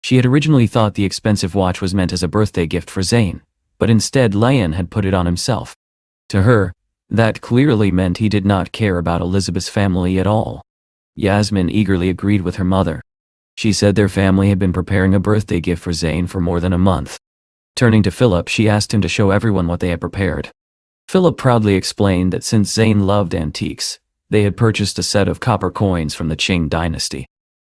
She had originally thought the expensive watch was meant as a birthday gift for Zane, but instead Leon had put it on himself. To her, that clearly meant he did not care about Elizabeth's family at all. Yasmin eagerly agreed with her mother. She said their family had been preparing a birthday gift for Zane for more than a month. Turning to Philip, she asked him to show everyone what they had prepared. Philip proudly explained that since Zane loved antiques, they had purchased a set of copper coins from the Qing dynasty.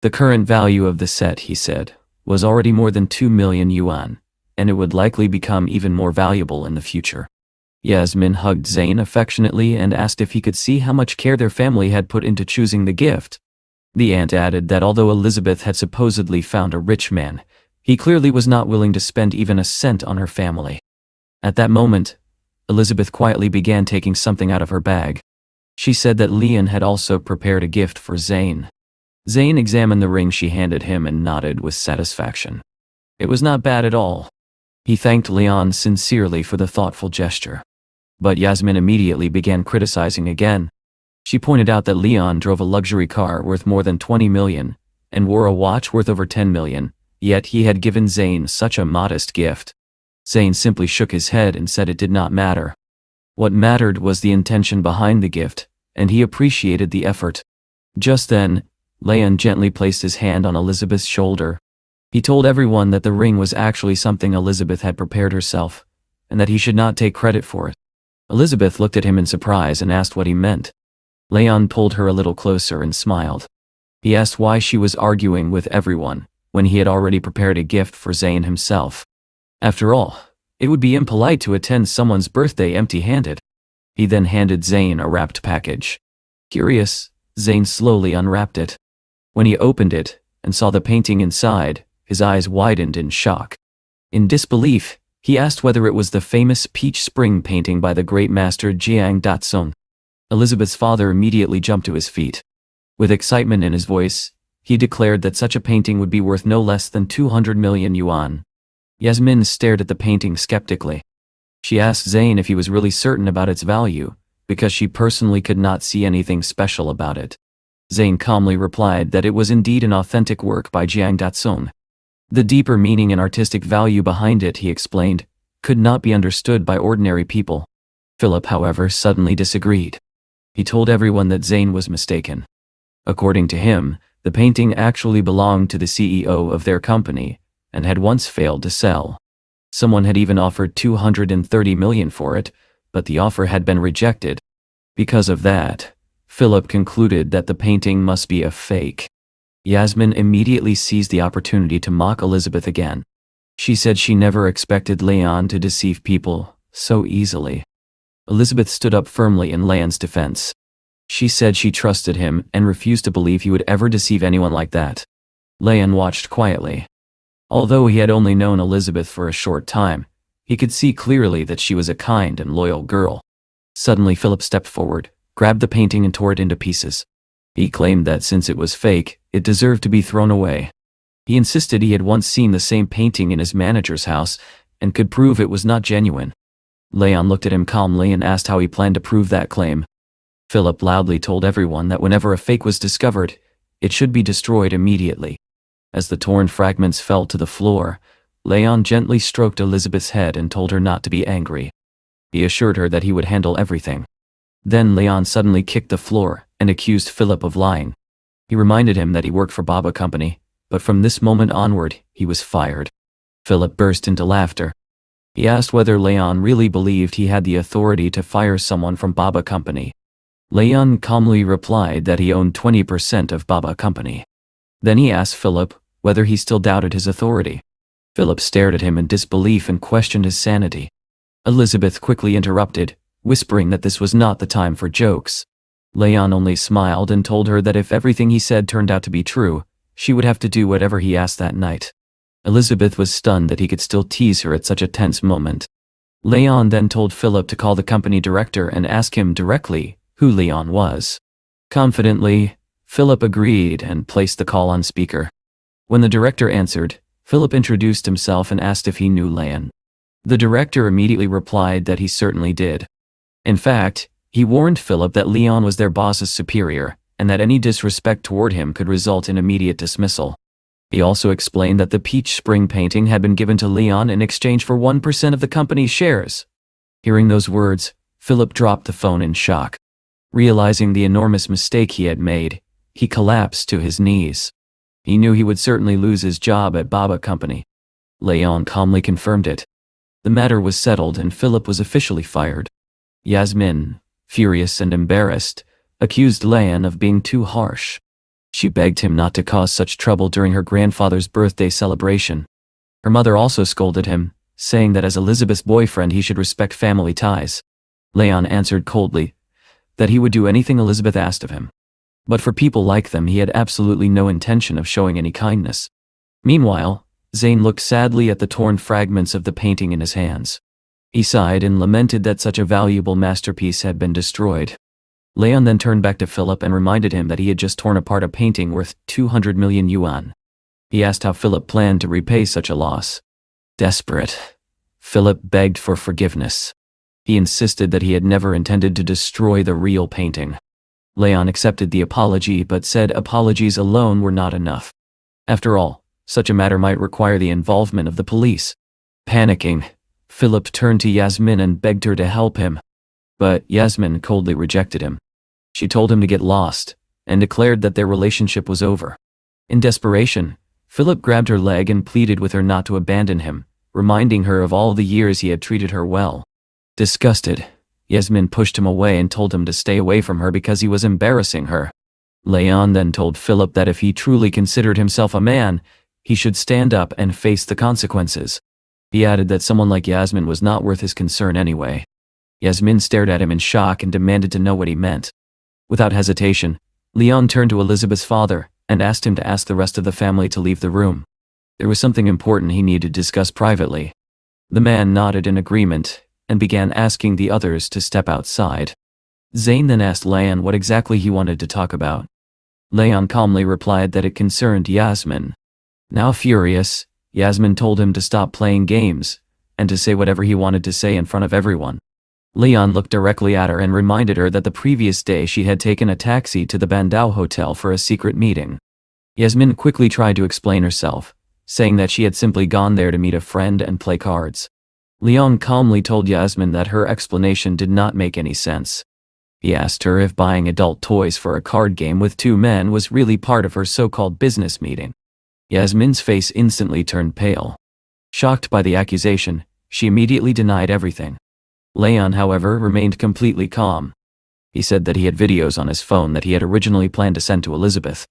The current value of the set, he said, was already more than 2 million yuan, and it would likely become even more valuable in the future. Yasmin hugged Zane affectionately and asked if he could see how much care their family had put into choosing the gift. The aunt added that although Elizabeth had supposedly found a rich man, he clearly was not willing to spend even a cent on her family. At that moment, Elizabeth quietly began taking something out of her bag. She said that Leon had also prepared a gift for Zane. Zane examined the ring she handed him and nodded with satisfaction. It was not bad at all. He thanked Leon sincerely for the thoughtful gesture. But Yasmin immediately began criticizing again. She pointed out that Leon drove a luxury car worth more than 20 million, and wore a watch worth over 10 million, yet he had given Zane such a modest gift. Zane simply shook his head and said it did not matter. What mattered was the intention behind the gift, and he appreciated the effort. Just then, Leon gently placed his hand on Elizabeth's shoulder. He told everyone that the ring was actually something Elizabeth had prepared herself, and that he should not take credit for it. Elizabeth looked at him in surprise and asked what he meant. Leon pulled her a little closer and smiled. He asked why she was arguing with everyone, when he had already prepared a gift for Zane himself. After all, it would be impolite to attend someone's birthday empty-handed. He then handed Zane a wrapped package. Curious, Zane slowly unwrapped it. When he opened it and saw the painting inside, his eyes widened in shock. In disbelief, he asked whether it was the famous Peach Spring painting by the great master Jiang Datsung. Elizabeth's father immediately jumped to his feet. With excitement in his voice, he declared that such a painting would be worth no less than 200 million yuan. Yasmin stared at the painting skeptically. She asked Zane if he was really certain about its value, because she personally could not see anything special about it. Zane calmly replied that it was indeed an authentic work by Jiang Datsung. The deeper meaning and artistic value behind it, he explained, could not be understood by ordinary people. Philip, however, suddenly disagreed. He told everyone that Zane was mistaken. According to him, the painting actually belonged to the CEO of their company, and had once failed to sell. Someone had even offered 230 million for it, but the offer had been rejected. Because of that, Philip concluded that the painting must be a fake. Yasmin immediately seized the opportunity to mock Elizabeth again. She said she never expected Leon to deceive people so easily. Elizabeth stood up firmly in Leon's defense. She said she trusted him and refused to believe he would ever deceive anyone like that. Leon watched quietly. Although he had only known Elizabeth for a short time, he could see clearly that she was a kind and loyal girl. Suddenly Philip stepped forward, grabbed the painting and tore it into pieces. He claimed that since it was fake, it deserved to be thrown away. He insisted he had once seen the same painting in his manager's house and could prove it was not genuine. Leon looked at him calmly and asked how he planned to prove that claim. Philip loudly told everyone that whenever a fake was discovered, it should be destroyed immediately. As the torn fragments fell to the floor, Leon gently stroked Elizabeth's head and told her not to be angry. He assured her that he would handle everything. Then Leon suddenly kicked the floor and accused Philip of lying. He reminded him that he worked for Baba Company, but from this moment onward, he was fired. Philip burst into laughter. He asked whether Leon really believed he had the authority to fire someone from Baba Company. Leon calmly replied that he owned 20% of Baba Company. Then he asked Philip whether he still doubted his authority. Philip stared at him in disbelief and questioned his sanity. Elizabeth quickly interrupted, whispering that this was not the time for jokes. Leon only smiled and told her that if everything he said turned out to be true, she would have to do whatever he asked that night. Elizabeth was stunned that he could still tease her at such a tense moment. Leon then told Philip to call the company director and ask him directly who Leon was. Confidently, Philip agreed and placed the call on speaker. When the director answered, Philip introduced himself and asked if he knew Leon. The director immediately replied that he certainly did. In fact, he warned Philip that Leon was their boss's superior, and that any disrespect toward him could result in immediate dismissal. He also explained that the peach spring painting had been given to Leon in exchange for 1% of the company's shares. Hearing those words, Philip dropped the phone in shock. Realizing the enormous mistake he had made, he collapsed to his knees. He knew he would certainly lose his job at Baba Company. Leon calmly confirmed it. The matter was settled and Philip was officially fired. Yasmin, furious and embarrassed, accused Leon of being too harsh. She begged him not to cause such trouble during her grandfather's birthday celebration. Her mother also scolded him, saying that as Elizabeth's boyfriend he should respect family ties. Leon answered coldly that he would do anything Elizabeth asked of him. But for people like them he had absolutely no intention of showing any kindness. Meanwhile, Zane looked sadly at the torn fragments of the painting in his hands. He sighed and lamented that such a valuable masterpiece had been destroyed. Leon then turned back to Philip and reminded him that he had just torn apart a painting worth 200 million yuan. He asked how Philip planned to repay such a loss. Desperate, Philip begged for forgiveness. He insisted that he had never intended to destroy the real painting. Leon accepted the apology but said apologies alone were not enough. After all, such a matter might require the involvement of the police. Panicking, Philip turned to Yasmin and begged her to help him. But Yasmin coldly rejected him. She told him to get lost, and declared that their relationship was over. In desperation, Philip grabbed her leg and pleaded with her not to abandon him, reminding her of all the years he had treated her well. Disgusted, Yasmin pushed him away and told him to stay away from her because he was embarrassing her. Leon then told Philip that if he truly considered himself a man, he should stand up and face the consequences. He added that someone like Yasmin was not worth his concern anyway. Yasmin stared at him in shock and demanded to know what he meant. Without hesitation, Leon turned to Elizabeth's father and asked him to ask the rest of the family to leave the room. There was something important he needed to discuss privately. The man nodded in agreement and began asking the others to step outside. Zane then asked Leon what exactly he wanted to talk about. Leon calmly replied that it concerned Yasmin. Now furious, Yasmin told him to stop playing games and to say whatever he wanted to say in front of everyone. Leon looked directly at her and reminded her that the previous day she had taken a taxi to the Bandao Hotel for a secret meeting. Yasmin quickly tried to explain herself, saying that she had simply gone there to meet a friend and play cards. Leon calmly told Yasmin that her explanation did not make any sense. He asked her if buying adult toys for a card game with two men was really part of her so-called business meeting. Yasmin's face instantly turned pale. Shocked by the accusation, she immediately denied everything. Leon, however, remained completely calm. He said that he had videos on his phone that he had originally planned to send to Elizabeth.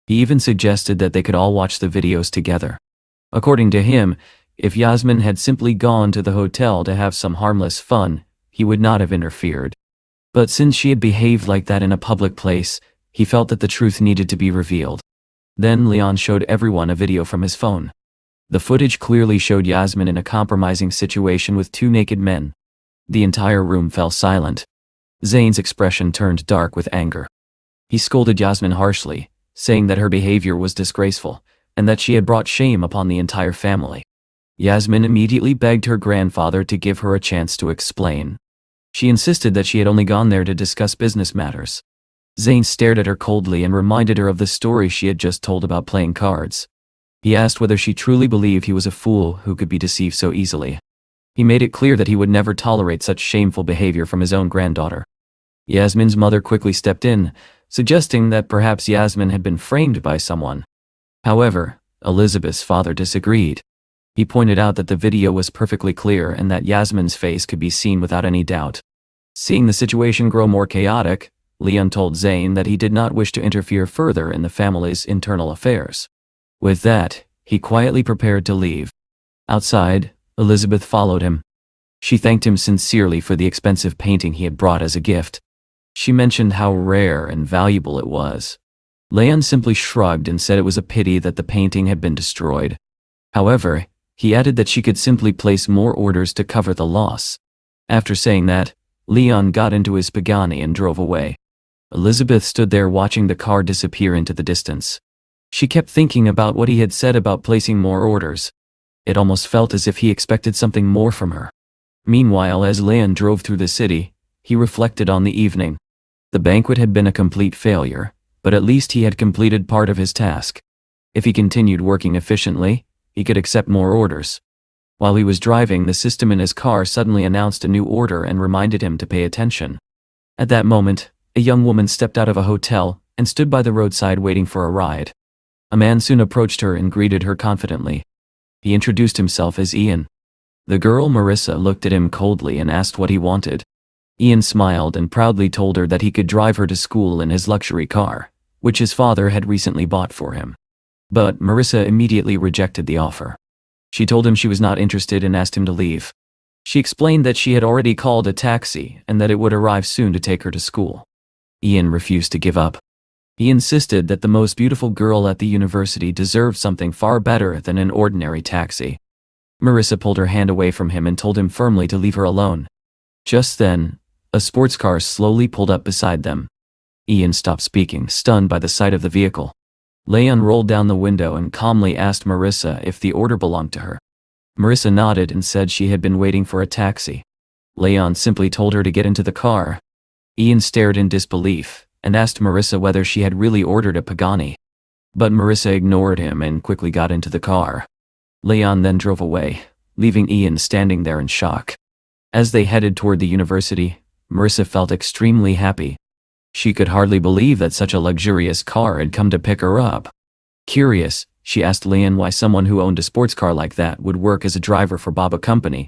He even suggested that they could all watch the videos together. According to him, if Yasmin had simply gone to the hotel to have some harmless fun, he would not have interfered. But since she had behaved like that in a public place, he felt that the truth needed to be revealed. Then Leon showed everyone a video from his phone. The footage clearly showed Yasmin in a compromising situation with two naked men. The entire room fell silent. Zane's expression turned dark with anger. He scolded Yasmin harshly, saying that her behavior was disgraceful, and that she had brought shame upon the entire family. Yasmin immediately begged her grandfather to give her a chance to explain. She insisted that she had only gone there to discuss business matters. Zane stared at her coldly and reminded her of the story she had just told about playing cards. He asked whether she truly believed he was a fool who could be deceived so easily. He made it clear that he would never tolerate such shameful behavior from his own granddaughter. Yasmin's mother quickly stepped in, suggesting that perhaps Yasmin had been framed by someone. However, Elizabeth's father disagreed. He pointed out that the video was perfectly clear and that Yasmin's face could be seen without any doubt. Seeing the situation grow more chaotic, Leon told Zayn that he did not wish to interfere further in the family's internal affairs. With that, he quietly prepared to leave. Outside, Elizabeth followed him. She thanked him sincerely for the expensive painting he had brought as a gift. She mentioned how rare and valuable it was. Leon simply shrugged and said it was a pity that the painting had been destroyed. However, he added that she could simply place more orders to cover the loss. After saying that, Leon got into his Pagani and drove away. Elizabeth stood there watching the car disappear into the distance. She kept thinking about what he had said about placing more orders. It almost felt as if he expected something more from her. Meanwhile, as Leon drove through the city, he reflected on the evening. The banquet had been a complete failure, but at least he had completed part of his task. If he continued working efficiently, he could accept more orders. While he was driving, the system in his car suddenly announced a new order and reminded him to pay attention. At that moment, a young woman stepped out of a hotel and stood by the roadside waiting for a ride. A man soon approached her and greeted her confidently. He introduced himself as Ian. The girl Marissa looked at him coldly and asked what he wanted. Ian smiled and proudly told her that he could drive her to school in his luxury car, which his father had recently bought for him. But Marissa immediately rejected the offer. She told him she was not interested and asked him to leave. She explained that she had already called a taxi and that it would arrive soon to take her to school. Ian refused to give up. He insisted that the most beautiful girl at the university deserved something far better than an ordinary taxi. Marissa pulled her hand away from him and told him firmly to leave her alone. Just then, a sports car slowly pulled up beside them. Ian stopped speaking, stunned by the sight of the vehicle. Leon rolled down the window and calmly asked Marissa if the order belonged to her. Marissa nodded and said she had been waiting for a taxi. Leon simply told her to get into the car. Ian stared in disbelief and asked Marissa whether she had really ordered a Pagani. But Marissa ignored him and quickly got into the car. Leon then drove away, leaving Ian standing there in shock. As they headed toward the university, Marissa felt extremely happy. She could hardly believe that such a luxurious car had come to pick her up. Curious, she asked Leon why someone who owned a sports car like that would work as a driver for Baba Company.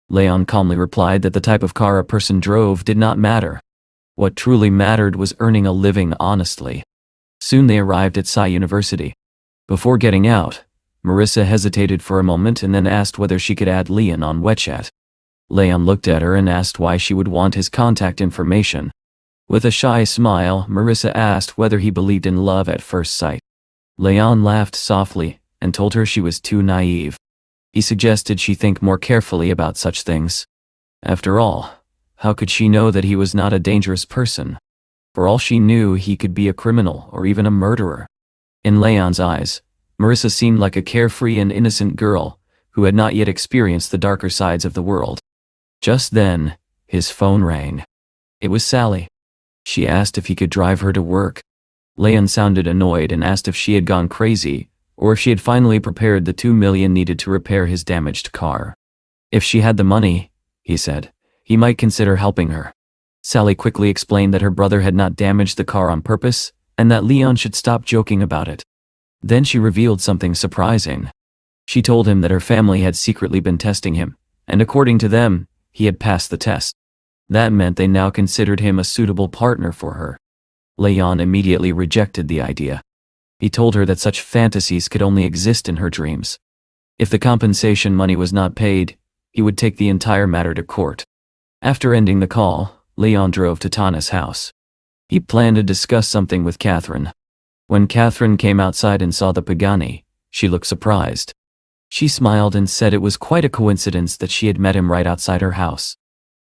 Leon calmly replied that the type of car a person drove did not matter. What truly mattered was earning a living honestly. Soon they arrived at Sai University. Before getting out, Marissa hesitated for a moment and then asked whether she could add Leon on WeChat. Leon looked at her and asked why she would want his contact information. With a shy smile, Marissa asked whether he believed in love at first sight. Leon laughed softly and told her she was too naive. He suggested she think more carefully about such things. After all, how could she know that he was not a dangerous person? For all she knew, he could be a criminal or even a murderer. In Leon's eyes, Marissa seemed like a carefree and innocent girl who had not yet experienced the darker sides of the world. Just then, his phone rang. It was Sally. She asked if he could drive her to work. Leon sounded annoyed and asked if she had gone crazy, or if she had finally prepared the $2 million needed to repair his damaged car. If she had the money, he said, he might consider helping her. Sally quickly explained that her brother had not damaged the car on purpose, and that Leon should stop joking about it. Then she revealed something surprising. She told him that her family had secretly been testing him, and according to them, he had passed the test. That meant they now considered him a suitable partner for her. Leon immediately rejected the idea. He told her that such fantasies could only exist in her dreams. If the compensation money was not paid, he would take the entire matter to court. After ending the call, Leon drove to Tana's house. He planned to discuss something with Catherine. When Catherine came outside and saw the Pagani, she looked surprised. She smiled and said it was quite a coincidence that she had met him right outside her house.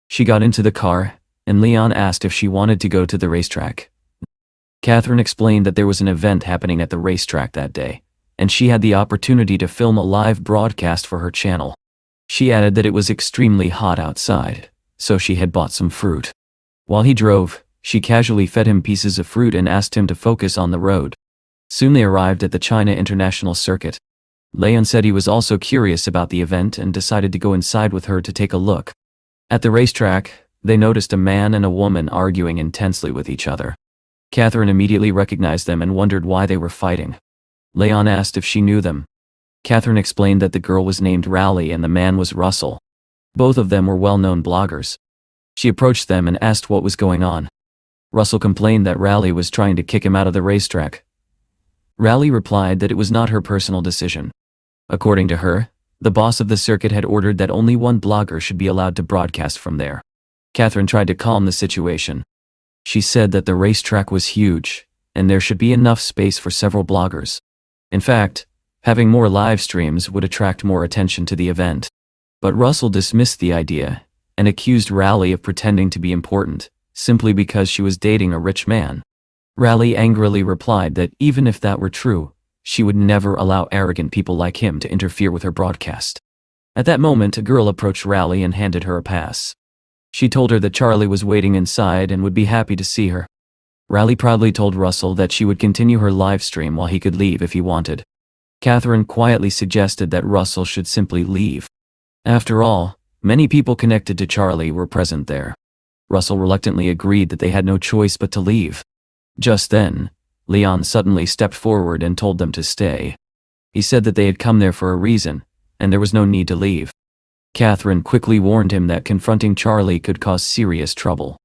She got into the car, and Leon asked if she wanted to go to the racetrack. Catherine explained that there was an event happening at the racetrack that day, and she had the opportunity to film a live broadcast for her channel. She added that it was extremely hot outside, so she had bought some fruit. While he drove, she casually fed him pieces of fruit and asked him to focus on the road. Soon they arrived at the China International Circuit. Leon said he was also curious about the event and decided to go inside with her to take a look. At the racetrack, they noticed a man and a woman arguing intensely with each other. Catherine immediately recognized them and wondered why they were fighting. Leon asked if she knew them. Catherine explained that the girl was named Raleigh and the man was Russell. Both of them were well-known bloggers. She approached them and asked what was going on. Russell complained that Raleigh was trying to kick him out of the racetrack. Raleigh replied that it was not her personal decision. According to her, the boss of the circuit had ordered that only one blogger should be allowed to broadcast from there. Catherine tried to calm the situation. She said that the racetrack was huge, and there should be enough space for several bloggers. In fact, having more live streams would attract more attention to the event. But Russell dismissed the idea, and accused Raleigh of pretending to be important, simply because she was dating a rich man. Raleigh angrily replied that even if that were true, she would never allow arrogant people like him to interfere with her broadcast. At that moment, a girl approached Raleigh and handed her a pass. She told her that Charlie was waiting inside and would be happy to see her. Raleigh proudly told Russell that she would continue her live stream while he could leave if he wanted. Catherine quietly suggested that Russell should simply leave. After all, many people connected to Charlie were present there. Russell reluctantly agreed that they had no choice but to leave. Just then, Leon suddenly stepped forward and told them to stay. He said that they had come there for a reason, and there was no need to leave. Catherine quickly warned him that confronting Charlie could cause serious trouble.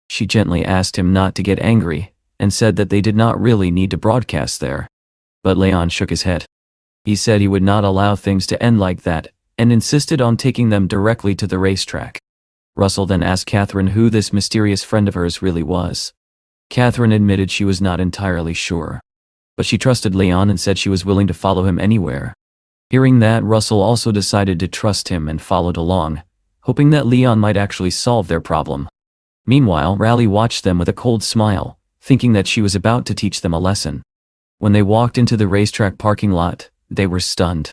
She gently asked him not to get angry, and said that they did not really need to broadcast there. But Leon shook his head. He said he would not allow things to end like that, and insisted on taking them directly to the racetrack. Russell then asked Catherine who this mysterious friend of hers really was. Catherine admitted she was not entirely sure. But she trusted Leon and said she was willing to follow him anywhere. Hearing that, Russell also decided to trust him and followed along, hoping that Leon might actually solve their problem. Meanwhile, Raleigh watched them with a cold smile, thinking that she was about to teach them a lesson. When they walked into the racetrack parking lot, they were stunned.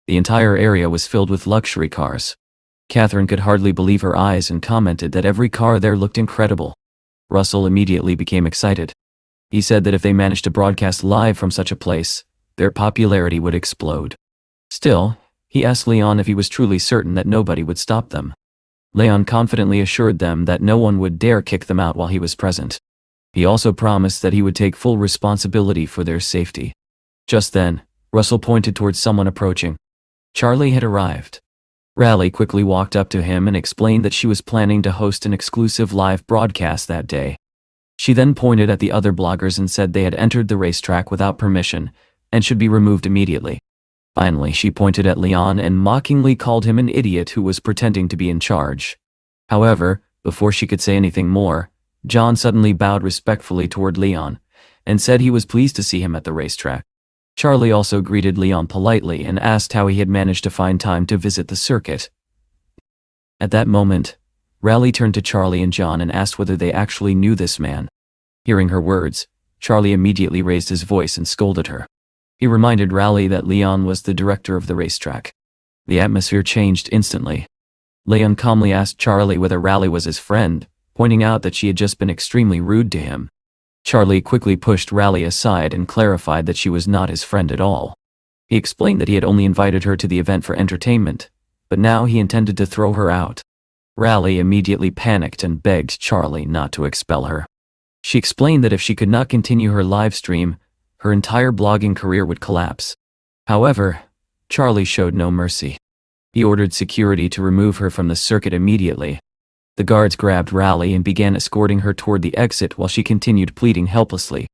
The entire area was filled with luxury cars. Catherine could hardly believe her eyes and commented that every car there looked incredible. Russell immediately became excited. He said that if they managed to broadcast live from such a place, their popularity would explode. Still, he asked Leon if he was truly certain that nobody would stop them. Leon confidently assured them that no one would dare kick them out while he was present. He also promised that he would take full responsibility for their safety. Just then, Russell pointed towards someone approaching. Charlie had arrived. Raleigh quickly walked up to him and explained that she was planning to host an exclusive live broadcast that day. She then pointed at the other bloggers and said they had entered the racetrack without permission and should be removed immediately. Finally, she pointed at Leon and mockingly called him an idiot who was pretending to be in charge. However, before she could say anything more, John suddenly bowed respectfully toward Leon and said he was pleased to see him at the racetrack. Charlie also greeted Leon politely and asked how he had managed to find time to visit the circuit. At that moment, Raleigh turned to Charlie and John and asked whether they actually knew this man. Hearing her words, Charlie immediately raised his voice and scolded her. He reminded Raleigh that Leon was the director of the racetrack. The atmosphere changed instantly. Leon calmly asked Charlie whether Raleigh was his friend, pointing out that she had just been extremely rude to him. Charlie quickly pushed Raleigh aside and clarified that she was not his friend at all. He explained that he had only invited her to the event for entertainment, but now he intended to throw her out. Raleigh immediately panicked and begged Charlie not to expel her. She explained that if she could not continue her live stream, her entire blogging career would collapse. However, Charlie showed no mercy. He ordered security to remove her from the circuit immediately. The guards grabbed Raleigh and began escorting her toward the exit while she continued pleading helplessly.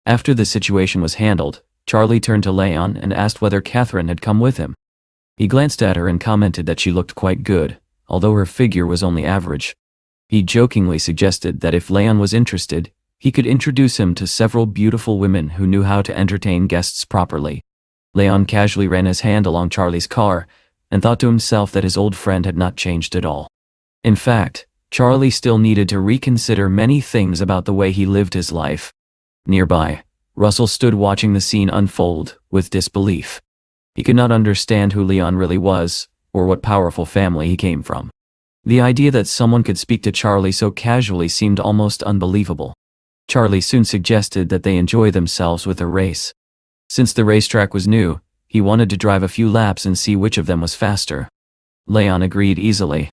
After the situation was handled, Charlie turned to Leon and asked whether Catherine had come with him. He glanced at her and commented that she looked quite good, although her figure was only average. He jokingly suggested that if Leon was interested, he could introduce him to several beautiful women who knew how to entertain guests properly. Leon casually ran his hand along Charlie's car and thought to himself that his old friend had not changed at all. In fact, Charlie still needed to reconsider many things about the way he lived his life. Nearby, Russell stood watching the scene unfold with disbelief. He could not understand who Leon really was, or what powerful family he came from. The idea that someone could speak to Charlie so casually seemed almost unbelievable. Charlie soon suggested that they enjoy themselves with a race. Since the racetrack was new, He wanted to drive a few laps and see which of them was faster. Leon agreed easily.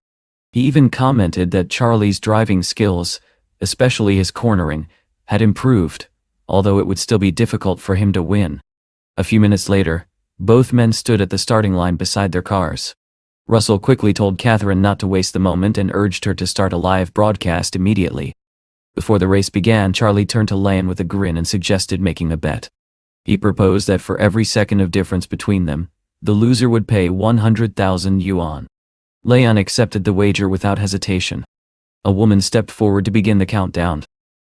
He even commented that Charlie's driving skills, especially his cornering, had improved, although it would still be difficult for him to win. A few minutes later, both men stood at the starting line beside their cars. Russell quickly told Catherine not to waste the moment and urged her to start a live broadcast immediately. Before the race began, Charlie turned to Leon with a grin and suggested making a bet. He proposed that for every second of difference between them, the loser would pay 100,000 yuan. Leon accepted the wager without hesitation. A woman stepped forward to begin the countdown.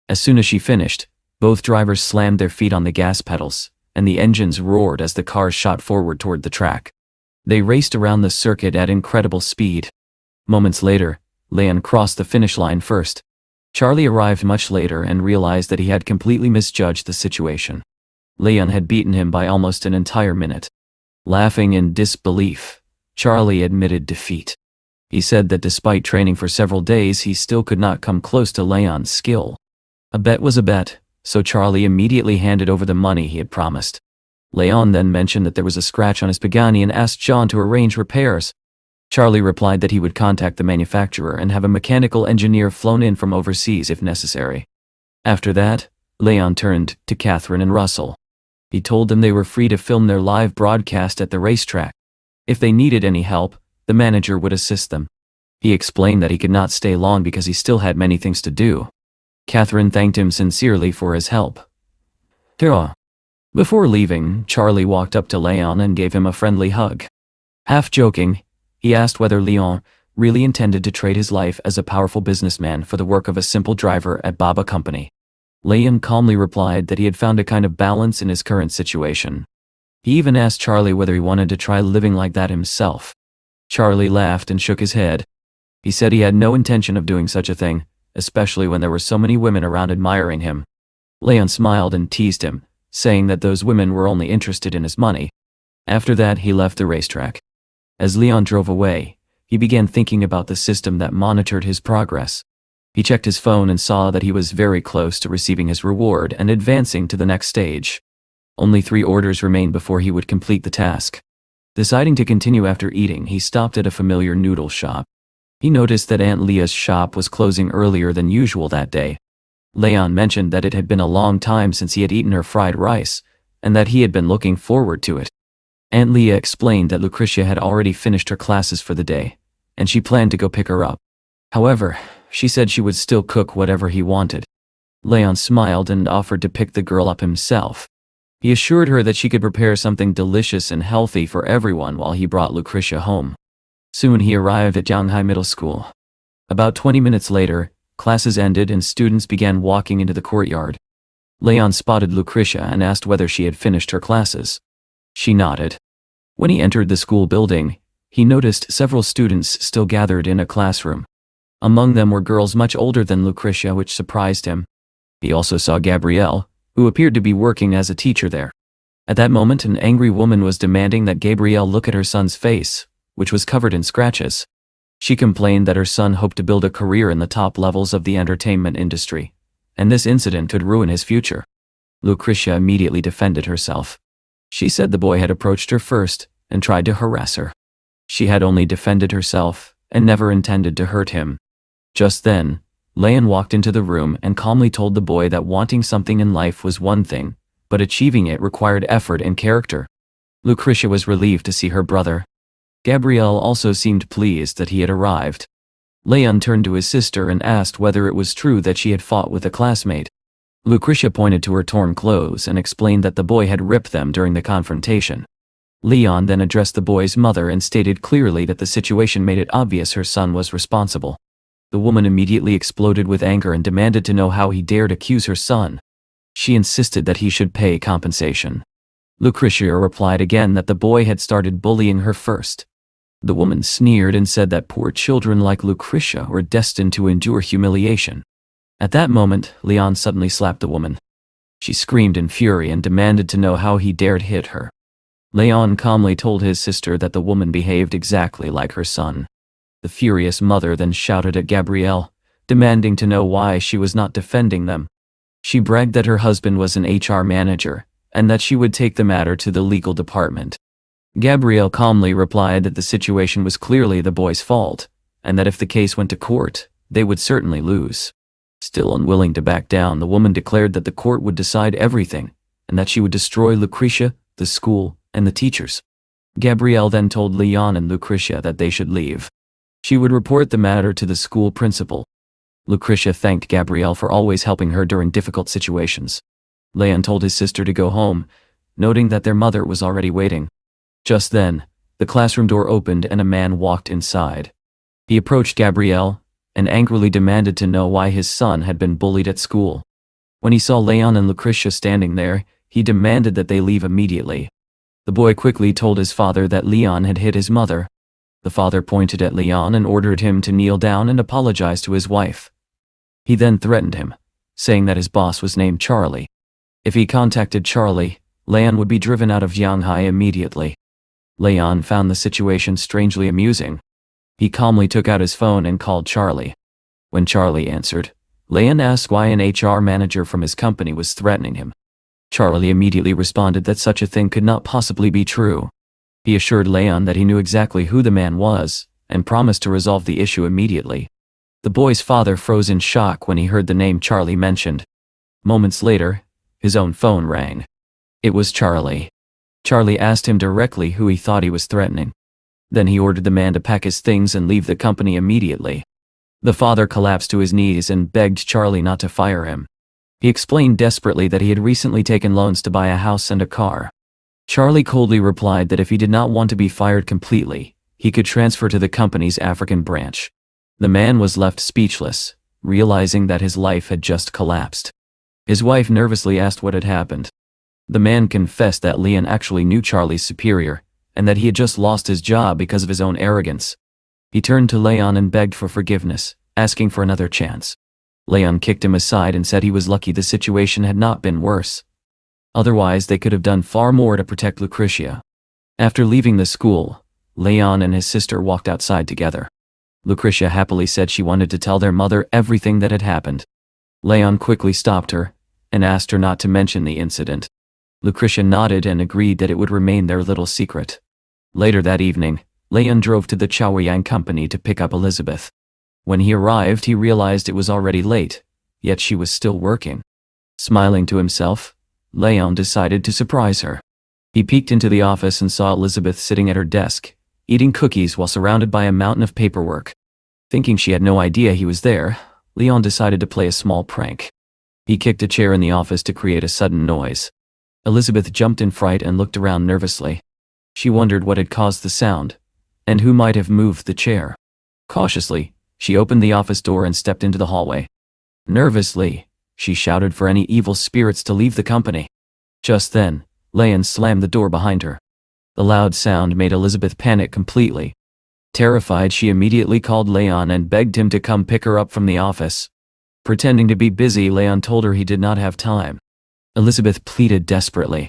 As soon as she finished, both drivers slammed their feet on the gas pedals, and the engines roared as the cars shot forward toward the track. They raced around the circuit at incredible speed. Moments later, Leon crossed the finish line first. Charlie arrived much later and realized that he had completely misjudged the situation. Leon had beaten him by almost an entire minute. Laughing in disbelief, Charlie admitted defeat. He said that despite training for several days, he still could not come close to Leon's skill. A bet was a bet, so Charlie immediately handed over the money he had promised. Leon then mentioned that there was a scratch on his Pagani and asked John to arrange repairs. Charlie replied that he would contact the manufacturer and have a mechanical engineer flown in from overseas if necessary. After that, Leon turned to Catherine and Russell. He told them they were free to film their live broadcast at the racetrack. If they needed any help, the manager would assist them. He explained that he could not stay long because he still had many things to do. Catherine thanked him sincerely for his help. Before leaving, Charlie walked up to Leon and gave him a friendly hug. Half joking, he asked whether Leon really intended to trade his life as a powerful businessman for the work of a simple driver at Baba Company. Leon calmly replied that he had found a kind of balance in his current situation. He even asked Charlie whether he wanted to try living like that himself. Charlie laughed and shook his head. He said he had no intention of doing such a thing, especially when there were so many women around admiring him. Leon smiled and teased him, saying that those women were only interested in his money. After that, he left the racetrack. As Leon drove away, he began thinking about the system that monitored his progress. He checked his phone and saw that he was very close to receiving his reward and advancing to the next stage. Only 3 orders remained before he would complete the task. Deciding to continue after eating, he stopped at a familiar noodle shop. He noticed that Aunt Leah's shop was closing earlier than usual that day. Leon mentioned that it had been a long time since he had eaten her fried rice, and that he had been looking forward to it. Aunt Leah explained that Lucretia had already finished her classes for the day, and she planned to go pick her up. However, she said she would still cook whatever he wanted. Leon smiled and offered to pick the girl up himself. He assured her that she could prepare something delicious and healthy for everyone while he brought Lucretia home. Soon he arrived at Jianghai Middle School. About 20 minutes later, classes ended and students began walking into the courtyard. Leon spotted Lucretia and asked whether she had finished her classes. She nodded. When he entered the school building, he noticed several students still gathered in a classroom. Among them were girls much older than Lucretia, which surprised him. He also saw Gabrielle, who appeared to be working as a teacher there. At that moment, an angry woman was demanding that Gabrielle look at her son's face, which was covered in scratches. She complained that her son hoped to build a career in the top levels of the entertainment industry, and this incident could ruin his future. Lucretia immediately defended herself. She said the boy had approached her first and tried to harass her. She had only defended herself and never intended to hurt him. Just then, Leon walked into the room and calmly told the boy that wanting something in life was one thing, but achieving it required effort and character. Lucretia was relieved to see her brother. Gabrielle also seemed pleased that he had arrived. Leon turned to his sister and asked whether it was true that she had fought with a classmate. Lucretia pointed to her torn clothes and explained that the boy had ripped them during the confrontation. Leon then addressed the boy's mother and stated clearly that the situation made it obvious her son was responsible. The woman immediately exploded with anger and demanded to know how he dared accuse her son. She insisted that he should pay compensation. Lucretia replied again that the boy had started bullying her first. The woman sneered and said that poor children like Lucretia were destined to endure humiliation. At that moment, Leon suddenly slapped the woman. She screamed in fury and demanded to know how he dared hit her. Leon calmly told his sister that the woman behaved exactly like her son. The furious mother then shouted at Gabrielle, demanding to know why she was not defending them. She bragged that her husband was an HR manager, and that she would take the matter to the legal department. Gabrielle calmly replied that the situation was clearly the boy's fault, and that if the case went to court, they would certainly lose. Still unwilling to back down, the woman declared that the court would decide everything, and that she would destroy Lucretia, the school, and the teachers. Gabrielle then told Leon and Lucretia that they should leave. She would report the matter to the school principal. Lucretia thanked Gabrielle for always helping her during difficult situations. Leon told his sister to go home, noting that their mother was already waiting. Just then, the classroom door opened and a man walked inside. He approached Gabrielle and angrily demanded to know why his son had been bullied at school. When he saw Leon and Lucretia standing there, he demanded that they leave immediately. The boy quickly told his father that Leon had hit his mother. The father pointed at Leon and ordered him to kneel down and apologize to his wife. He then threatened him, saying that his boss was named Charlie. If he contacted Charlie, Leon would be driven out of Shanghai immediately. Leon found the situation strangely amusing. He calmly took out his phone and called Charlie. When Charlie answered, Leon asked why an HR manager from his company was threatening him. Charlie immediately responded that such a thing could not possibly be true. He assured Leon that he knew exactly who the man was, and promised to resolve the issue immediately. The boy's father froze in shock when he heard the name Charlie mentioned. Moments later, his own phone rang. It was Charlie. Charlie asked him directly who he thought he was threatening. Then he ordered the man to pack his things and leave the company immediately. The father collapsed to his knees and begged Charlie not to fire him. He explained desperately that he had recently taken loans to buy a house and a car. Charlie coldly replied that if he did not want to be fired completely, he could transfer to the company's African branch. The man was left speechless, realizing that his life had just collapsed. His wife nervously asked what had happened. The man confessed that Leon actually knew Charlie's superior, and that he had just lost his job because of his own arrogance. He turned to Leon and begged for forgiveness, asking for another chance. Leon kicked him aside and said he was lucky the situation had not been worse. Otherwise, they could have done far more to protect Lucretia. After leaving the school, Leon and his sister walked outside together. Lucretia happily said she wanted to tell their mother everything that had happened. Leon quickly stopped her and asked her not to mention the incident. Lucretia nodded and agreed that it would remain their little secret. Later that evening, Leon drove to the Chaoyang company to pick up Elizabeth. When he arrived, he realized it was already late, yet she was still working. Smiling to himself, Leon decided to surprise her. He peeked into the office and saw Elizabeth sitting at her desk, eating cookies while surrounded by a mountain of paperwork. Thinking she had no idea he was there, Leon decided to play a small prank. He kicked a chair in the office to create a sudden noise. Elizabeth jumped in fright and looked around nervously. She wondered what had caused the sound, and who might have moved the chair. Cautiously, she opened the office door and stepped into the hallway. Nervously, she shouted for any evil spirits to leave the company. Just then, Leon slammed the door behind her. The loud sound made Elizabeth panic completely. Terrified, she immediately called Leon and begged him to come pick her up from the office. Pretending to be busy, Leon told her he did not have time. Elizabeth pleaded desperately.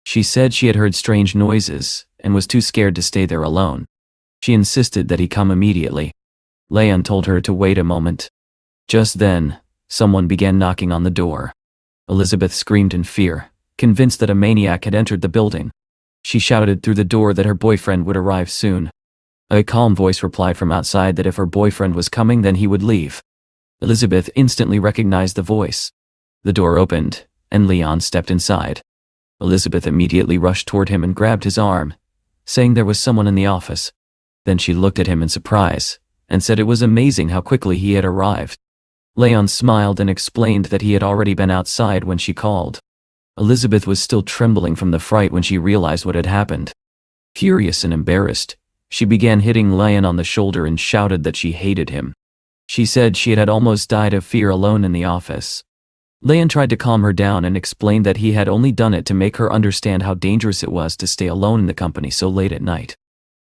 She said she had heard strange noises and was too scared to stay there alone. She insisted that he come immediately. Leon told her to wait a moment. Just then, someone began knocking on the door. Elizabeth screamed in fear, convinced that a maniac had entered the building. She shouted through the door that her boyfriend would arrive soon. A calm voice replied from outside that if her boyfriend was coming, then he would leave. Elizabeth instantly recognized the voice. The door opened, and Leon stepped inside. Elizabeth immediately rushed toward him and grabbed his arm, saying there was someone in the office. Then she looked at him in surprise, and said it was amazing how quickly he had arrived. Leon smiled and explained that he had already been outside when she called. Elizabeth was still trembling from the fright when she realized what had happened. Furious and embarrassed, she began hitting Leon on the shoulder and shouted that she hated him. She said she had almost died of fear alone in the office. Leon tried to calm her down and explained that he had only done it to make her understand how dangerous it was to stay alone in the company so late at night.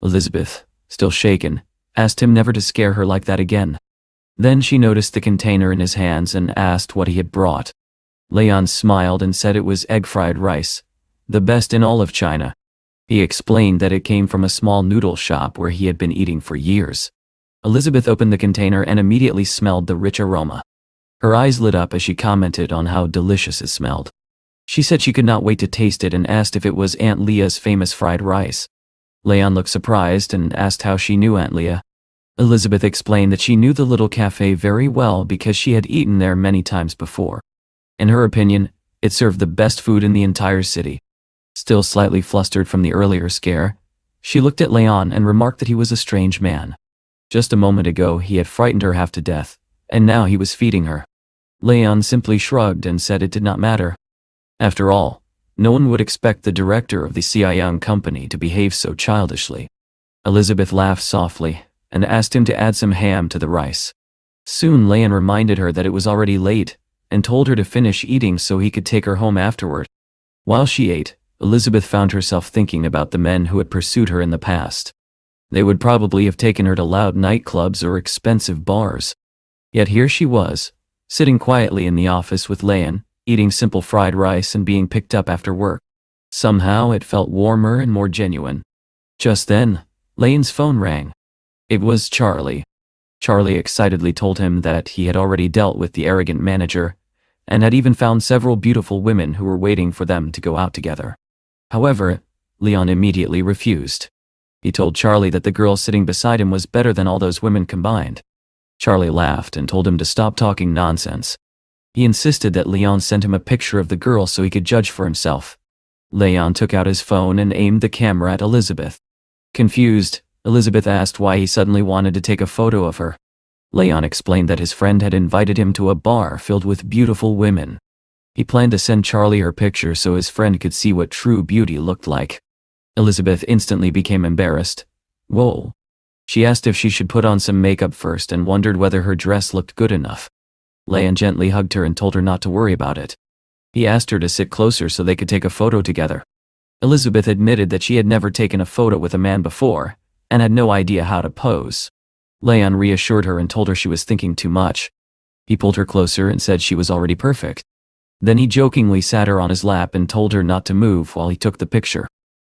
Elizabeth, still shaken, asked him never to scare her like that again. Then she noticed the container in his hands and asked what he had brought. Leon smiled and said it was egg-fried rice, the best in all of China. He explained that it came from a small noodle shop where he had been eating for years. Elizabeth opened the container and immediately smelled the rich aroma. Her eyes lit up as she commented on how delicious it smelled. She said she could not wait to taste it and asked if it was Aunt Leah's famous fried rice. Leon looked surprised and asked how she knew Aunt Leah. Elizabeth explained that she knew the little cafe very well because she had eaten there many times before. In her opinion, it served the best food in the entire city. Still slightly flustered from the earlier scare, she looked at Leon and remarked that he was a strange man. Just a moment ago he had frightened her half to death, and now he was feeding her. Leon simply shrugged and said it did not matter. After all, no one would expect the director of the Siayang company to behave so childishly. Elizabeth laughed softly and asked him to add some ham to the rice. Soon Leon reminded her that it was already late and told her to finish eating so he could take her home afterward. While she ate, Elizabeth found herself thinking about the men who had pursued her in the past. They would probably have taken her to loud nightclubs or expensive bars. Yet here she was, sitting quietly in the office with Leon, eating simple fried rice and being picked up after work. Somehow it felt warmer and more genuine. Just then, Leon's phone rang. It was Charlie. Charlie excitedly told him that he had already dealt with the arrogant manager, and had even found several beautiful women who were waiting for them to go out together. However, Leon immediately refused. He told Charlie that the girl sitting beside him was better than all those women combined. Charlie laughed and told him to stop talking nonsense. He insisted that Leon send him a picture of the girl so he could judge for himself. Leon took out his phone and aimed the camera at Elizabeth. Confused, Elizabeth asked why he suddenly wanted to take a photo of her. Leon explained that his friend had invited him to a bar filled with beautiful women. He planned to send Charlie her picture so his friend could see what true beauty looked like. Elizabeth instantly became embarrassed. Whoa. She asked if she should put on some makeup first and wondered whether her dress looked good enough. Leon gently hugged her and told her not to worry about it. He asked her to sit closer so they could take a photo together. Elizabeth admitted that she had never taken a photo with a man before, and had no idea how to pose. Leon reassured her and told her she was thinking too much. He pulled her closer and said she was already perfect. Then he jokingly sat her on his lap and told her not to move while he took the picture.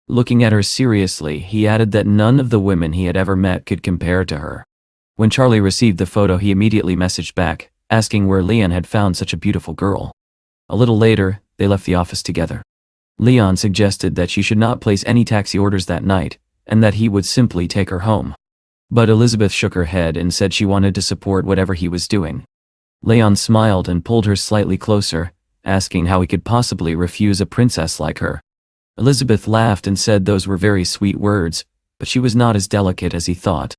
Looking at her seriously, he added that none of the women he had ever met could compare to her. When Charlie received the photo, he immediately messaged back, asking where Leon had found such a beautiful girl. A little later, they left the office together. Leon suggested that she should not place any taxi orders that night, and that he would simply take her home. But Elizabeth shook her head and said she wanted to support whatever he was doing. Leon smiled and pulled her slightly closer, asking how he could possibly refuse a princess like her. Elizabeth laughed and said those were very sweet words, but she was not as delicate as he thought.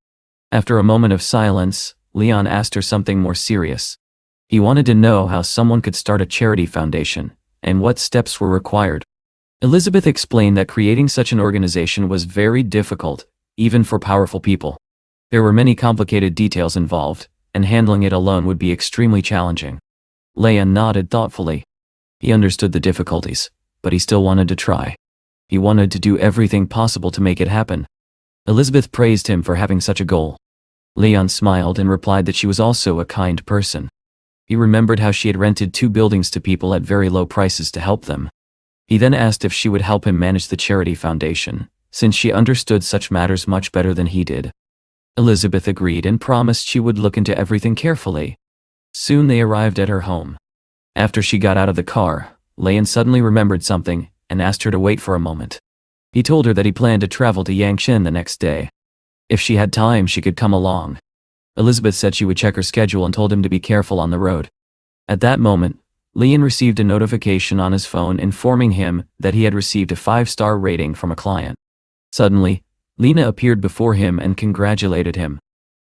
After a moment of silence, Leon asked her something more serious. He wanted to know how someone could start a charity foundation, and what steps were required. Elizabeth explained that creating such an organization was very difficult, even for powerful people. There were many complicated details involved, and handling it alone would be extremely challenging. Leon nodded thoughtfully. He understood the difficulties, but he still wanted to try. He wanted to do everything possible to make it happen. Elizabeth praised him for having such a goal. Leon smiled and replied that she was also a kind person. He remembered how she had rented 2 buildings to people at very low prices to help them. He then asked if she would help him manage the charity foundation, since she understood such matters much better than he did. Elizabeth agreed and promised she would look into everything carefully. Soon they arrived at her home. After she got out of the car, Leon suddenly remembered something and asked her to wait for a moment. He told her that he planned to travel to Yangshan the next day. If she had time, she could come along. Elizabeth said she would check her schedule and told him to be careful on the road. At that moment, Leon received a notification on his phone informing him that he had received a 5-star rating from a client. Suddenly, Lena appeared before him and congratulated him.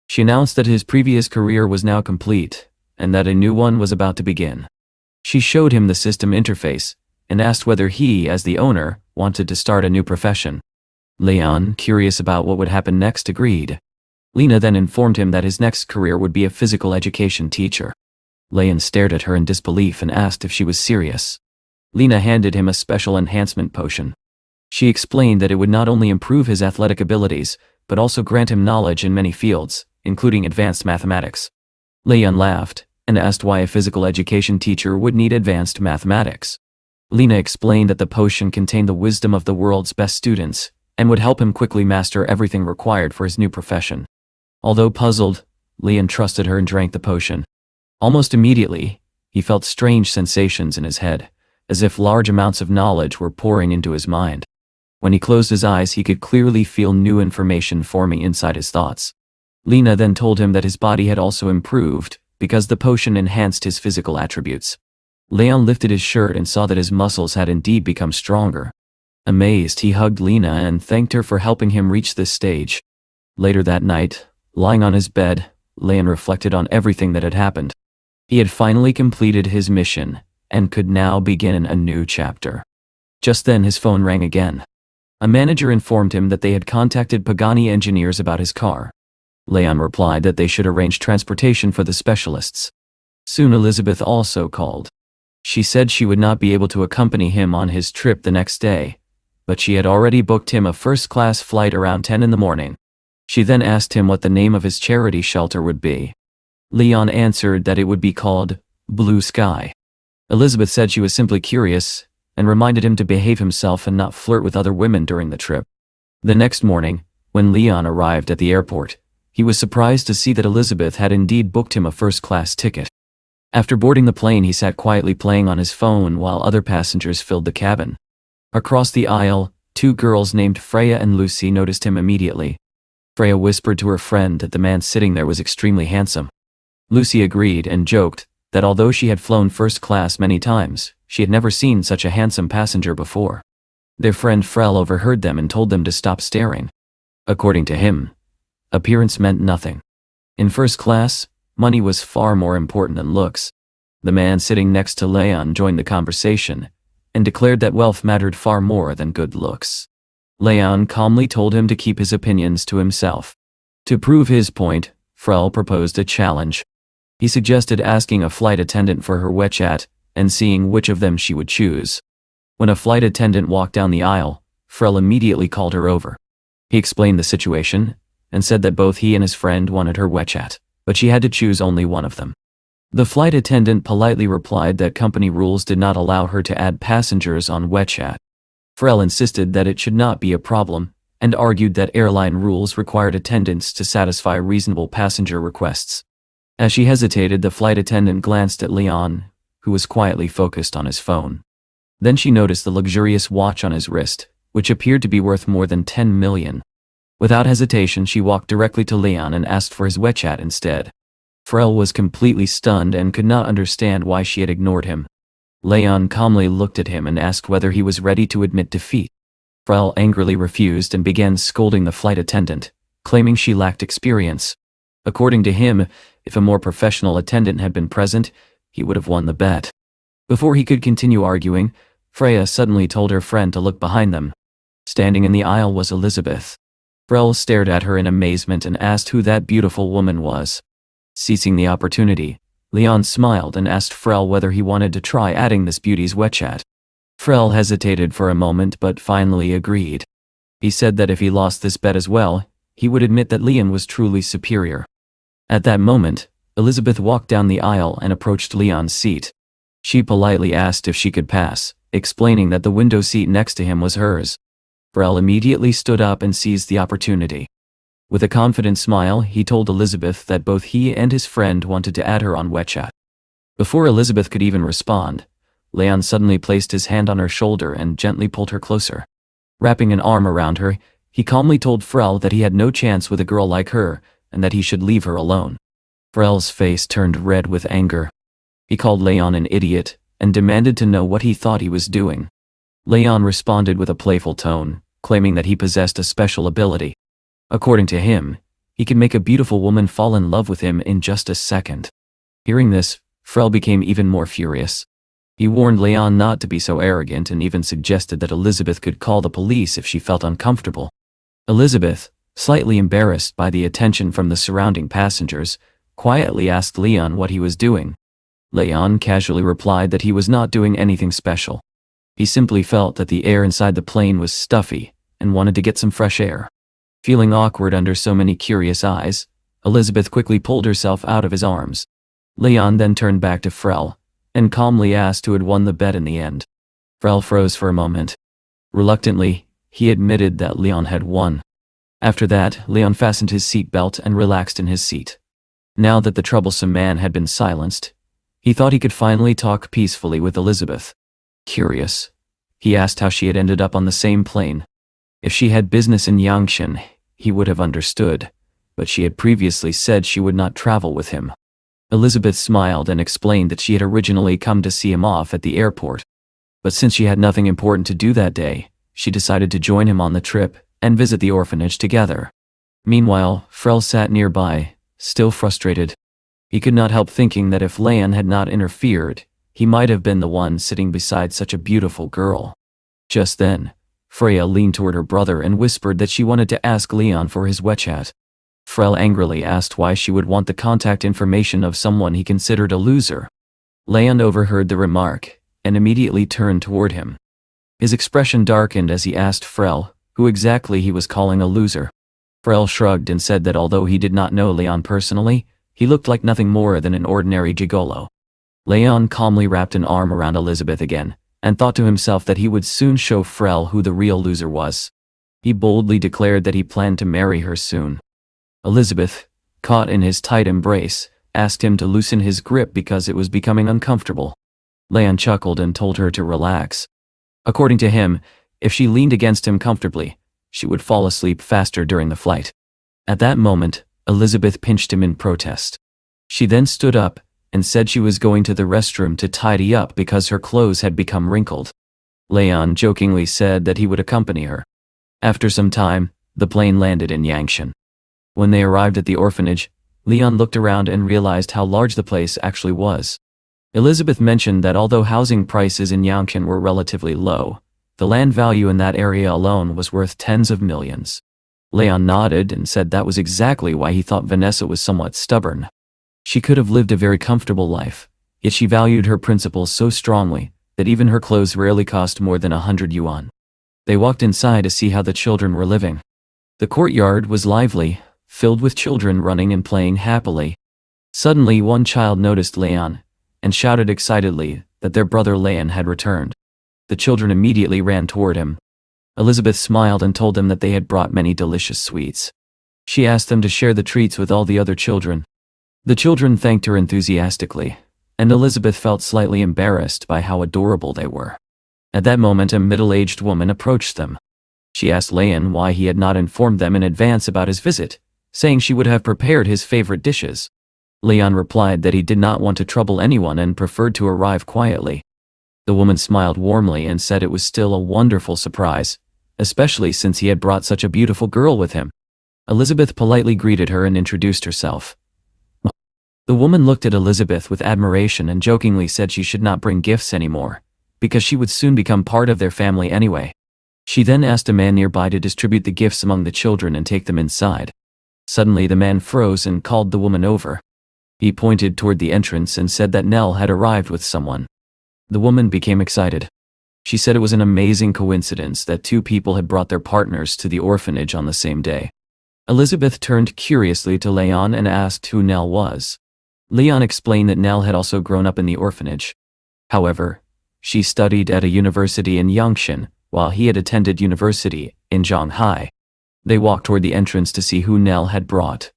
She announced that his previous career was now complete, and that a new one was about to begin. She showed him the system interface, and asked whether he, as the owner, wanted to start a new profession. Leon, curious about what would happen next, agreed. Lena then informed him that his next career would be a physical education teacher. Leon stared at her in disbelief and asked if she was serious. Lena handed him a special enhancement potion. She explained that it would not only improve his athletic abilities, but also grant him knowledge in many fields, including advanced mathematics. Leon laughed and asked why a physical education teacher would need advanced mathematics. Lena explained that the potion contained the wisdom of the world's best students, and would help him quickly master everything required for his new profession. Although puzzled, Leon trusted her and drank the potion. Almost immediately, he felt strange sensations in his head, as if large amounts of knowledge were pouring into his mind. When he closed his eyes, he could clearly feel new information forming inside his thoughts. Lena then told him that his body had also improved, because the potion enhanced his physical attributes. Leon lifted his shirt and saw that his muscles had indeed become stronger. Amazed, he hugged Lena and thanked her for helping him reach this stage. Later that night, lying on his bed, Leon reflected on everything that had happened. He had finally completed his mission, and could now begin a new chapter. Just then his phone rang again. A manager informed him that they had contacted Pagani engineers about his car. Leon replied that they should arrange transportation for the specialists. Soon Elizabeth also called. She said she would not be able to accompany him on his trip the next day, but she had already booked him a first-class flight around 10 in the morning. She then asked him what the name of his charity shelter would be. Leon answered that it would be called Blue Sky. Elizabeth said she was simply curious, and reminded him to behave himself and not flirt with other women during the trip. The next morning, when Leon arrived at the airport, he was surprised to see that Elizabeth had indeed booked him a first-class ticket. After boarding the plane, he sat quietly playing on his phone while other passengers filled the cabin. Across the aisle, two girls named Freya and Lucy noticed him immediately. Freya whispered to her friend that the man sitting there was extremely handsome. Lucy agreed and joked that although she had flown first class many times, she had never seen such a handsome passenger before. Their friend Frel overheard them and told them to stop staring. According to him, appearance meant nothing. In first class, money was far more important than looks. The man sitting next to Leon joined the conversation and declared that wealth mattered far more than good looks. Leon calmly told him to keep his opinions to himself. To prove his point, Frel proposed a challenge. He suggested asking a flight attendant for her WeChat and seeing which of them she would choose. When a flight attendant walked down the aisle, Frel immediately called her over. He explained the situation and said that both he and his friend wanted her WeChat, but she had to choose only one of them. The flight attendant politely replied that company rules did not allow her to add passengers on WeChat. Frel insisted that it should not be a problem and argued that airline rules required attendants to satisfy reasonable passenger requests. As she hesitated, the flight attendant glanced at Leon, who was quietly focused on his phone. Then she noticed the luxurious watch on his wrist, which appeared to be worth more than 10 million. Without hesitation, she walked directly to Leon and asked for his WeChat instead. Frel was completely stunned and could not understand why she had ignored him. Leon calmly looked at him and asked whether he was ready to admit defeat. Frel angrily refused and began scolding the flight attendant, claiming she lacked experience. According to him, if a more professional attendant had been present, he would have won the bet. Before he could continue arguing, Freya suddenly told her friend to look behind them. Standing in the aisle was Elizabeth. Frel stared at her in amazement and asked who that beautiful woman was. Seizing the opportunity, Leon smiled and asked Frel whether he wanted to try adding this beauty's WeChat. Frel hesitated for a moment but finally agreed. He said that if he lost this bet as well, he would admit that Leon was truly superior. At that moment, Elizabeth walked down the aisle and approached Leon's seat. She politely asked if she could pass, explaining that the window seat next to him was hers. Frel immediately stood up and seized the opportunity. With a confident smile, he told Elizabeth that both he and his friend wanted to add her on WeChat. Before Elizabeth could even respond, Leon suddenly placed his hand on her shoulder and gently pulled her closer. Wrapping an arm around her, he calmly told Frel that he had no chance with a girl like her and that he should leave her alone. Frel's face turned red with anger. He called Leon an idiot and demanded to know what he thought he was doing. Leon responded with a playful tone, claiming that he possessed a special ability. According to him, he could make a beautiful woman fall in love with him in just a second. Hearing this, Frel became even more furious. He warned Leon not to be so arrogant and even suggested that Elizabeth could call the police if she felt uncomfortable. Elizabeth, slightly embarrassed by the attention from the surrounding passengers, quietly asked Leon what he was doing. Leon casually replied that he was not doing anything special. He simply felt that the air inside the plane was stuffy and wanted to get some fresh air. Feeling awkward under so many curious eyes, Elizabeth quickly pulled herself out of his arms. Leon then turned back to Frel and calmly asked who had won the bet in the end. Frel froze for a moment. Reluctantly, he admitted that Leon had won. After that, Leon fastened his seatbelt and relaxed in his seat. Now that the troublesome man had been silenced, he thought he could finally talk peacefully with Elizabeth. Curious, he asked how she had ended up on the same plane. If she had business in Yangshan, he would have understood, but she had previously said she would not travel with him. Elizabeth smiled and explained that she had originally come to see him off at the airport. But since she had nothing important to do that day, she decided to join him on the trip and visit the orphanage together. Meanwhile, Frel sat nearby, still frustrated. He could not help thinking that if Leon had not interfered, he might have been the one sitting beside such a beautiful girl. Just then, Freya leaned toward her brother and whispered that she wanted to ask Leon for his WeChat. Frel angrily asked why she would want the contact information of someone he considered a loser. Leon overheard the remark and immediately turned toward him. His expression darkened as he asked Frel who exactly he was calling a loser. Frel shrugged and said that although he did not know Leon personally, he looked like nothing more than an ordinary gigolo. Leon calmly wrapped an arm around Elizabeth again and thought to himself that he would soon show Frel who the real loser was. He boldly declared that he planned to marry her soon. Elizabeth, caught in his tight embrace, asked him to loosen his grip because it was becoming uncomfortable. Leon chuckled and told her to relax. According to him, if she leaned against him comfortably, she would fall asleep faster during the flight. At that moment, Elizabeth pinched him in protest. She then stood up and said she was going to the restroom to tidy up because her clothes had become wrinkled. Leon jokingly said that he would accompany her. After some time, the plane landed in Yangshan. When they arrived at the orphanage, Leon looked around and realized how large the place actually was. Elizabeth mentioned that although housing prices in Yangshan were relatively low, the land value in that area alone was worth tens of millions. Leon nodded and said that was exactly why he thought Vanessa was somewhat stubborn. She could have lived a very comfortable life, yet she valued her principles so strongly that even her clothes rarely cost more than 100 yuan. They walked inside to see how the children were living. The courtyard was lively, filled with children running and playing happily. Suddenly one child noticed Leon and shouted excitedly that their brother Leon had returned. The children immediately ran toward him. Elizabeth smiled and told them that they had brought many delicious sweets. She asked them to share the treats with all the other children. The children thanked her enthusiastically, and Elizabeth felt slightly embarrassed by how adorable they were. At that moment, a middle-aged woman approached them. She asked Leon why he had not informed them in advance about his visit, saying she would have prepared his favorite dishes. Leon replied that he did not want to trouble anyone and preferred to arrive quietly. The woman smiled warmly and said it was still a wonderful surprise, especially since he had brought such a beautiful girl with him. Elizabeth politely greeted her and introduced herself. The woman looked at Elizabeth with admiration and jokingly said she should not bring gifts anymore, because she would soon become part of their family anyway. She then asked a man nearby to distribute the gifts among the children and take them inside. Suddenly the man froze and called the woman over. He pointed toward the entrance and said that Nell had arrived with someone. The woman became excited. She said it was an amazing coincidence that two people had brought their partners to the orphanage on the same day. Elizabeth turned curiously to Leon and asked who Nell was. Leon explained that Nell had also grown up in the orphanage. However, she studied at a university in Yangshan, while he had attended university in Shanghai. They walked toward the entrance to see who Nell had brought.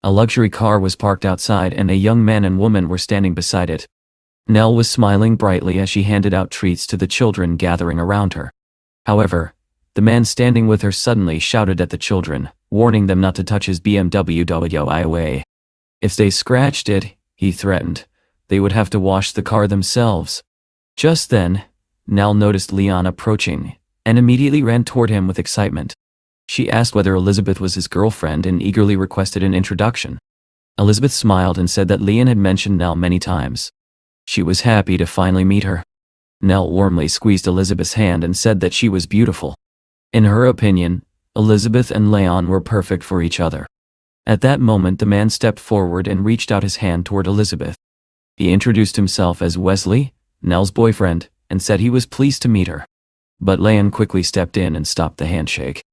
A luxury car was parked outside and a young man and woman were standing beside it. Nell was smiling brightly as she handed out treats to the children gathering around her. However, the man standing with her suddenly shouted at the children, warning them not to touch his BMW. If they scratched it, he threatened, they would have to wash the car themselves. Just then, Nell noticed Leon approaching and immediately ran toward him with excitement. She asked whether Elizabeth was his girlfriend and eagerly requested an introduction. Elizabeth smiled and said that Leon had mentioned Nell many times. She was happy to finally meet her. Nell warmly squeezed Elizabeth's hand and said that she was beautiful. In her opinion, Elizabeth and Leon were perfect for each other. At that moment the man stepped forward and reached out his hand toward Elizabeth. He introduced himself as Wesley, Nell's boyfriend, and said he was pleased to meet her. But Leon quickly stepped in and stopped the handshake.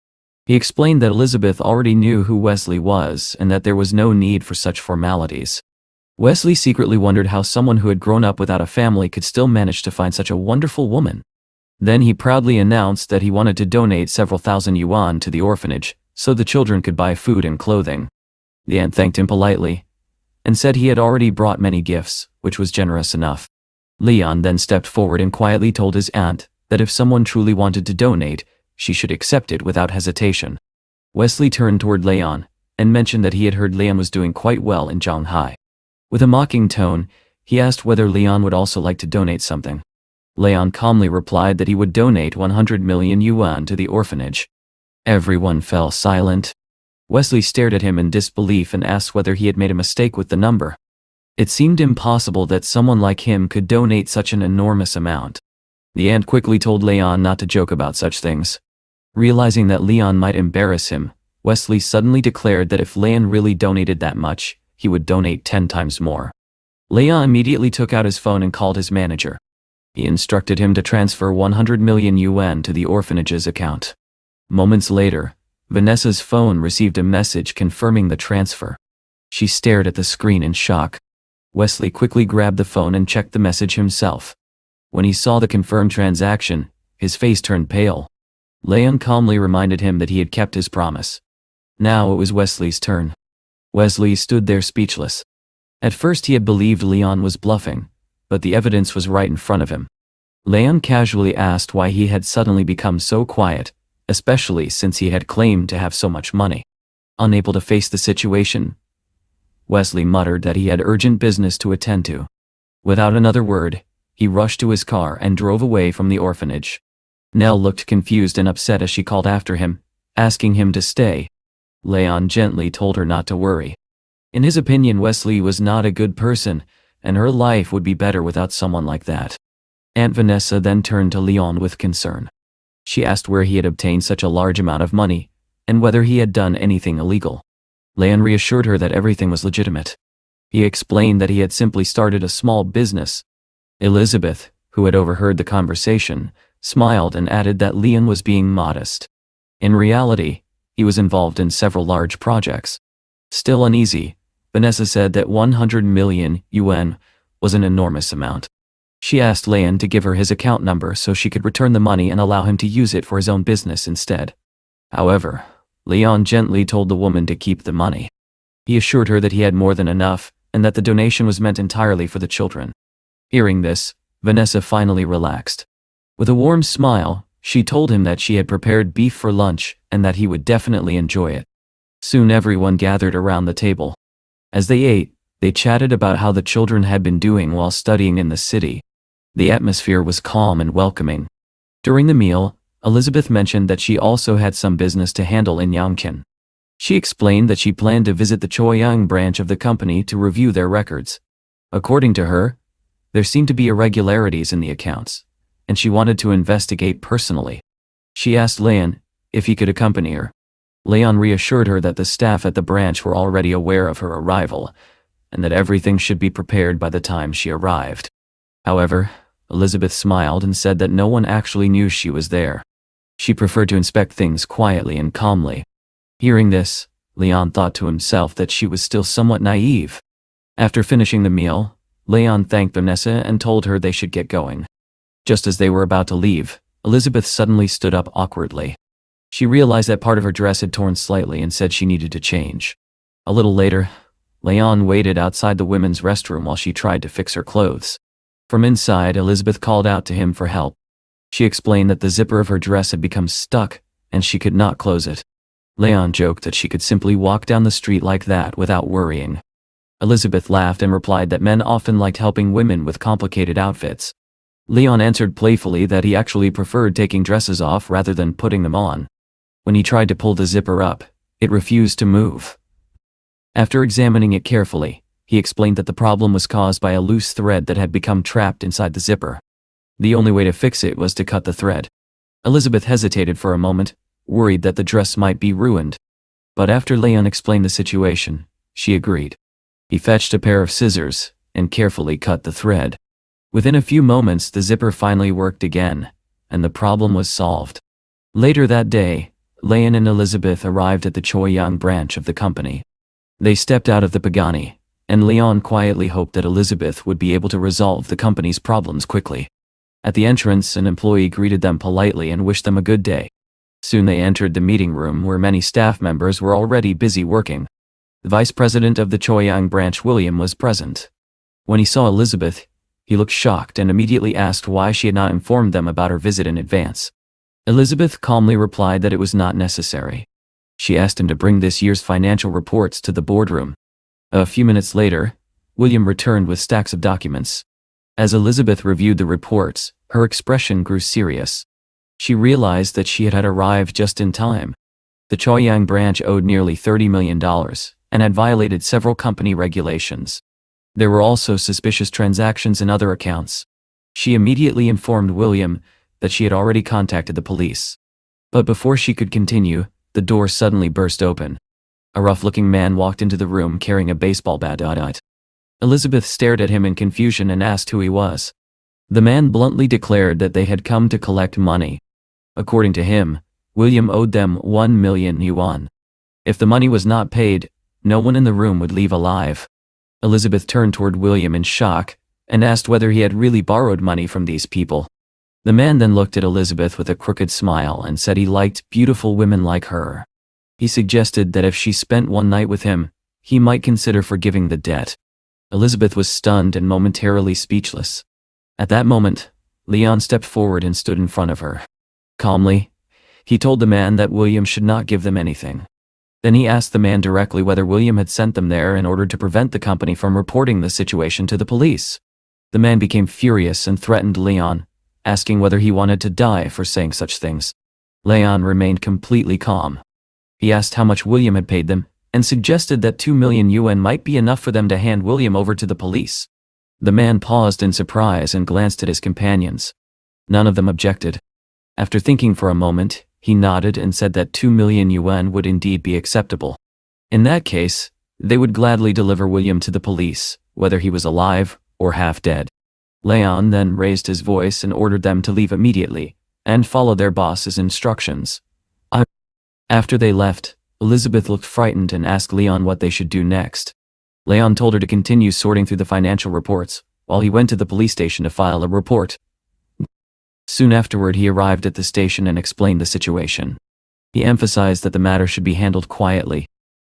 He explained that Elizabeth already knew who Wesley was and that there was no need for such formalities. Wesley secretly wondered how someone who had grown up without a family could still manage to find such a wonderful woman. Then he proudly announced that he wanted to donate several thousand yuan to the orphanage so the children could buy food and clothing. The aunt thanked him politely and said he had already brought many gifts, which was generous enough. Leon then stepped forward and quietly told his aunt that if someone truly wanted to donate, she should accept it without hesitation. Wesley turned toward Leon and mentioned that he had heard Leon was doing quite well in Shanghai. With a mocking tone, he asked whether Leon would also like to donate something. Leon calmly replied that he would donate 100 million yuan to the orphanage. Everyone fell silent. Wesley stared at him in disbelief and asked whether he had made a mistake with the number. It seemed impossible that someone like him could donate such an enormous amount. The aunt quickly told Leon not to joke about such things. Realizing that Leon might embarrass him, Wesley suddenly declared that if Leon really donated that much, he would donate 10 times more. Leon immediately took out his phone and called his manager. He instructed him to transfer 100 million yuan to the orphanage's account. Moments later, Vanessa's phone received a message confirming the transfer. She stared at the screen in shock. Wesley quickly grabbed the phone and checked the message himself. When he saw the confirmed transaction, his face turned pale. Leon calmly reminded him that he had kept his promise. Now it was Wesley's turn. Wesley stood there speechless. At first he had believed Leon was bluffing, but the evidence was right in front of him. Leon casually asked why he had suddenly become so quiet, especially since he had claimed to have so much money. Unable to face the situation, Wesley muttered that he had urgent business to attend to. Without another word, he rushed to his car and drove away from the orphanage. Nell looked confused and upset as she called after him, asking him to stay. Leon gently told her not to worry. In his opinion, Wesley was not a good person, and her life would be better without someone like that. Aunt Vanessa then turned to Leon with concern. She asked where he had obtained such a large amount of money, and whether he had done anything illegal. Leon reassured her that everything was legitimate. He explained that he had simply started a small business. Elizabeth, who had overheard the conversation, smiled and added that Leon was being modest. In reality, he was involved in several large projects. Still uneasy, Vanessa said that 100 million yuan was an enormous amount. She asked Leon to give her his account number so she could return the money and allow him to use it for his own business instead. However, Leon gently told the woman to keep the money. He assured her that he had more than enough and that the donation was meant entirely for the children. Hearing this, Vanessa finally relaxed. With a warm smile, she told him that she had prepared beef for lunch and that he would definitely enjoy it. Soon everyone gathered around the table. As they ate, they chatted about how the children had been doing while studying in the city. The atmosphere was calm and welcoming. During the meal, Elizabeth mentioned that she also had some business to handle in Yangqin. She explained that she planned to visit the Choyang branch of the company to review their records. According to her, there seemed to be irregularities in the accounts, and she wanted to investigate personally. She asked Leon if he could accompany her. Leon reassured her that the staff at the branch were already aware of her arrival, and that everything should be prepared by the time she arrived. However, Elizabeth smiled and said that no one actually knew she was there. She preferred to inspect things quietly and calmly. Hearing this, Leon thought to himself that she was still somewhat naive. After finishing the meal, Leon thanked Vanessa and told her they should get going. Just as they were about to leave, Elizabeth suddenly stood up awkwardly. She realized that part of her dress had torn slightly and said she needed to change. A little later, Leon waited outside the women's restroom while she tried to fix her clothes. From inside, Elizabeth called out to him for help. She explained that the zipper of her dress had become stuck and she could not close it. Leon joked that she could simply walk down the street like that without worrying. Elizabeth laughed and replied that men often liked helping women with complicated outfits. Leon answered playfully that he actually preferred taking dresses off rather than putting them on. When he tried to pull the zipper up, it refused to move. After examining it carefully, he explained that the problem was caused by a loose thread that had become trapped inside the zipper. The only way to fix it was to cut the thread. Elizabeth hesitated for a moment, worried that the dress might be ruined. But after Leon explained the situation, she agreed. He fetched a pair of scissors and carefully cut the thread. Within a few moments, the zipper finally worked again, and the problem was solved. Later that day, Leon and Elizabeth arrived at the Choyang branch of the company. They stepped out of the Pagani, and Leon quietly hoped that Elizabeth would be able to resolve the company's problems quickly. At the entrance, an employee greeted them politely and wished them a good day. Soon they entered the meeting room where many staff members were already busy working. The vice president of the Choyang branch, William, was present. When he saw Elizabeth, he looked shocked and immediately asked why she had not informed them about her visit in advance. Elizabeth calmly replied that it was not necessary. She asked him to bring this year's financial reports to the boardroom. A few minutes later, William returned with stacks of documents. As Elizabeth reviewed the reports, her expression grew serious. She realized that she had arrived just in time. The Chaoyang branch owed nearly $30 million and had violated several company regulations. There were also suspicious transactions in other accounts. She immediately informed William that she had already contacted the police. But before she could continue, the door suddenly burst open. A rough-looking man walked into the room carrying a baseball bat. Elizabeth stared at him in confusion and asked who he was. The man bluntly declared that they had come to collect money. According to him, William owed them 1 million yuan. If the money was not paid, no one in the room would leave alive. Elizabeth turned toward William in shock and asked whether he had really borrowed money from these people. The man then looked at Elizabeth with a crooked smile and said he liked beautiful women like her. He suggested that if she spent one night with him, he might consider forgiving the debt. Elizabeth was stunned and momentarily speechless. At that moment, Leon stepped forward and stood in front of her. Calmly, he told the man that William should not give them anything. Then he asked the man directly whether William had sent them there in order to prevent the company from reporting the situation to the police. The man became furious and threatened Leon, asking whether he wanted to die for saying such things. Leon remained completely calm. He asked how much William had paid them, and suggested that 2 million yuan might be enough for them to hand William over to the police. The man paused in surprise and glanced at his companions. None of them objected. After thinking for a moment, he nodded and said that 2 million yuan would indeed be acceptable. In that case, they would gladly deliver William to the police, whether he was alive or half dead. Leon then raised his voice and ordered them to leave immediately, and follow their boss's instructions. After they left, Elizabeth looked frightened and asked Leon what they should do next. Leon told her to continue sorting through the financial reports, while he went to the police station to file a report. Soon afterward, he arrived at the station and explained the situation. He emphasized that the matter should be handled quietly.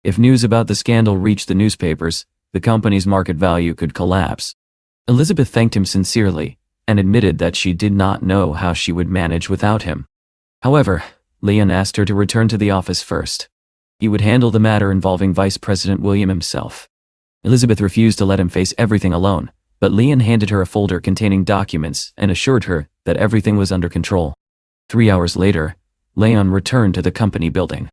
If news about the scandal reached the newspapers, the company's market value could collapse. Elizabeth thanked him sincerely, and admitted that she did not know how she would manage without him. However, Leon asked her to return to the office first. He would handle the matter involving Vice President William himself. Elizabeth refused to let him face everything alone, but Leon handed her a folder containing documents and assured her that everything was under control. 3 hours later, Leon returned to the company building.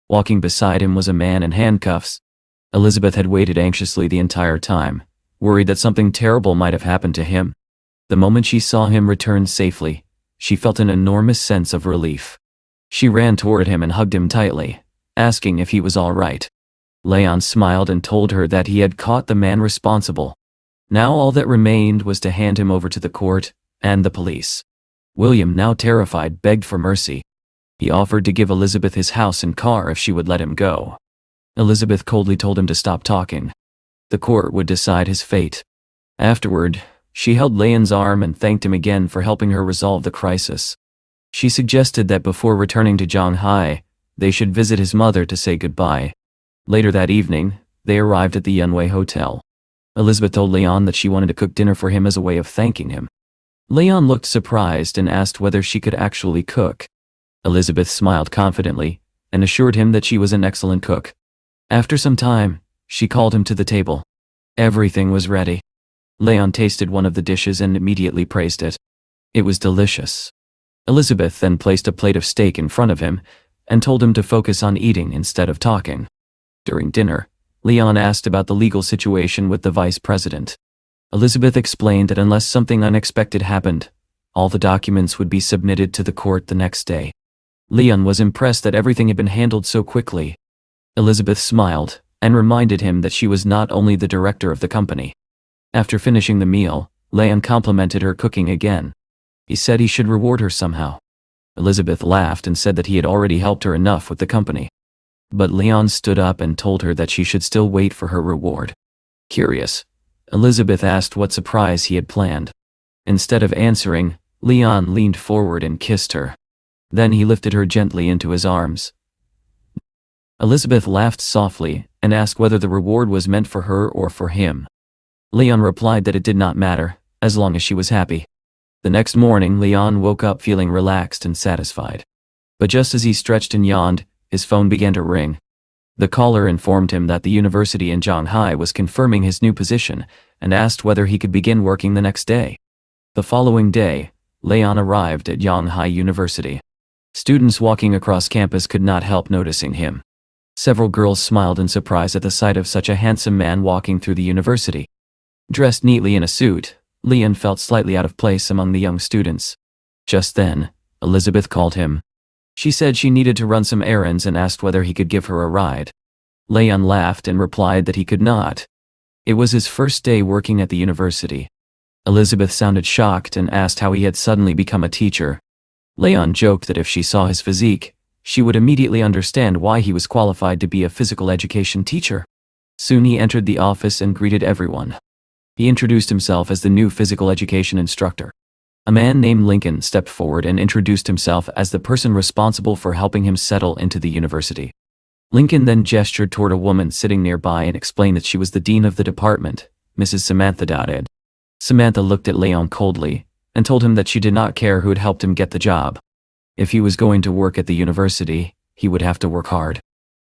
Walking beside him was a man in handcuffs. Elizabeth had waited anxiously the entire time, worried that something terrible might have happened to him. The moment she saw him return safely, she felt an enormous sense of relief. She ran toward him and hugged him tightly, asking if he was all right. Leon smiled and told her that he had caught the man responsible. Now all that remained was to hand him over to the court and the police. William, now terrified, begged for mercy. He offered to give Elizabeth his house and car if she would let him go. Elizabeth coldly told him to stop talking. The court would decide his fate. Afterward, she held Leon's arm and thanked him again for helping her resolve the crisis. She suggested that before returning to Shanghai, they should visit his mother to say goodbye. Later that evening, they arrived at the Yunwei Hotel. Elizabeth told Leon that she wanted to cook dinner for him as a way of thanking him. Leon looked surprised and asked whether she could actually cook. Elizabeth smiled confidently and assured him that she was an excellent cook. After some time, she called him to the table. Everything was ready. Leon tasted one of the dishes and immediately praised it. It was delicious. Elizabeth then placed a plate of steak in front of him and told him to focus on eating instead of talking. During dinner, Leon asked about the legal situation with the vice president. Elizabeth explained that unless something unexpected happened, all the documents would be submitted to the court the next day. Leon was impressed that everything had been handled so quickly. Elizabeth smiled and reminded him that she was not only the director of the company. After finishing the meal, Leon complimented her cooking again. He said he should reward her somehow. Elizabeth laughed and said that he had already helped her enough with the company. But Leon stood up and told her that she should still wait for her reward. Curious, Elizabeth asked what surprise he had planned. Instead of answering, Leon leaned forward and kissed her. Then he lifted her gently into his arms. Elizabeth laughed softly and asked whether the reward was meant for her or for him. Leon replied that it did not matter, as long as she was happy. The next morning, Leon woke up feeling relaxed and satisfied. But just as he stretched and yawned, his phone began to ring. The caller informed him that the university in Shanghai was confirming his new position and asked whether he could begin working the next day. The following day, Leon arrived at Shanghai University. Students walking across campus could not help noticing him. Several girls smiled in surprise at the sight of such a handsome man walking through the university. Dressed neatly in a suit, Leon felt slightly out of place among the young students. Just then, Elizabeth called him. She said she needed to run some errands and asked whether he could give her a ride. Leon laughed and replied that he could not. It was his first day working at the university. Elizabeth sounded shocked and asked how he had suddenly become a teacher. Leon joked that if she saw his physique, she would immediately understand why he was qualified to be a physical education teacher. Soon he entered the office and greeted everyone. He introduced himself as the new physical education instructor. A man named Lincoln stepped forward and introduced himself as the person responsible for helping him settle into the university. Lincoln then gestured toward a woman sitting nearby and explained that she was the dean of the department, Mrs. Samantha Dodded. Samantha looked at Leon coldly and told him that she did not care who had helped him get the job. If he was going to work at the university, he would have to work hard.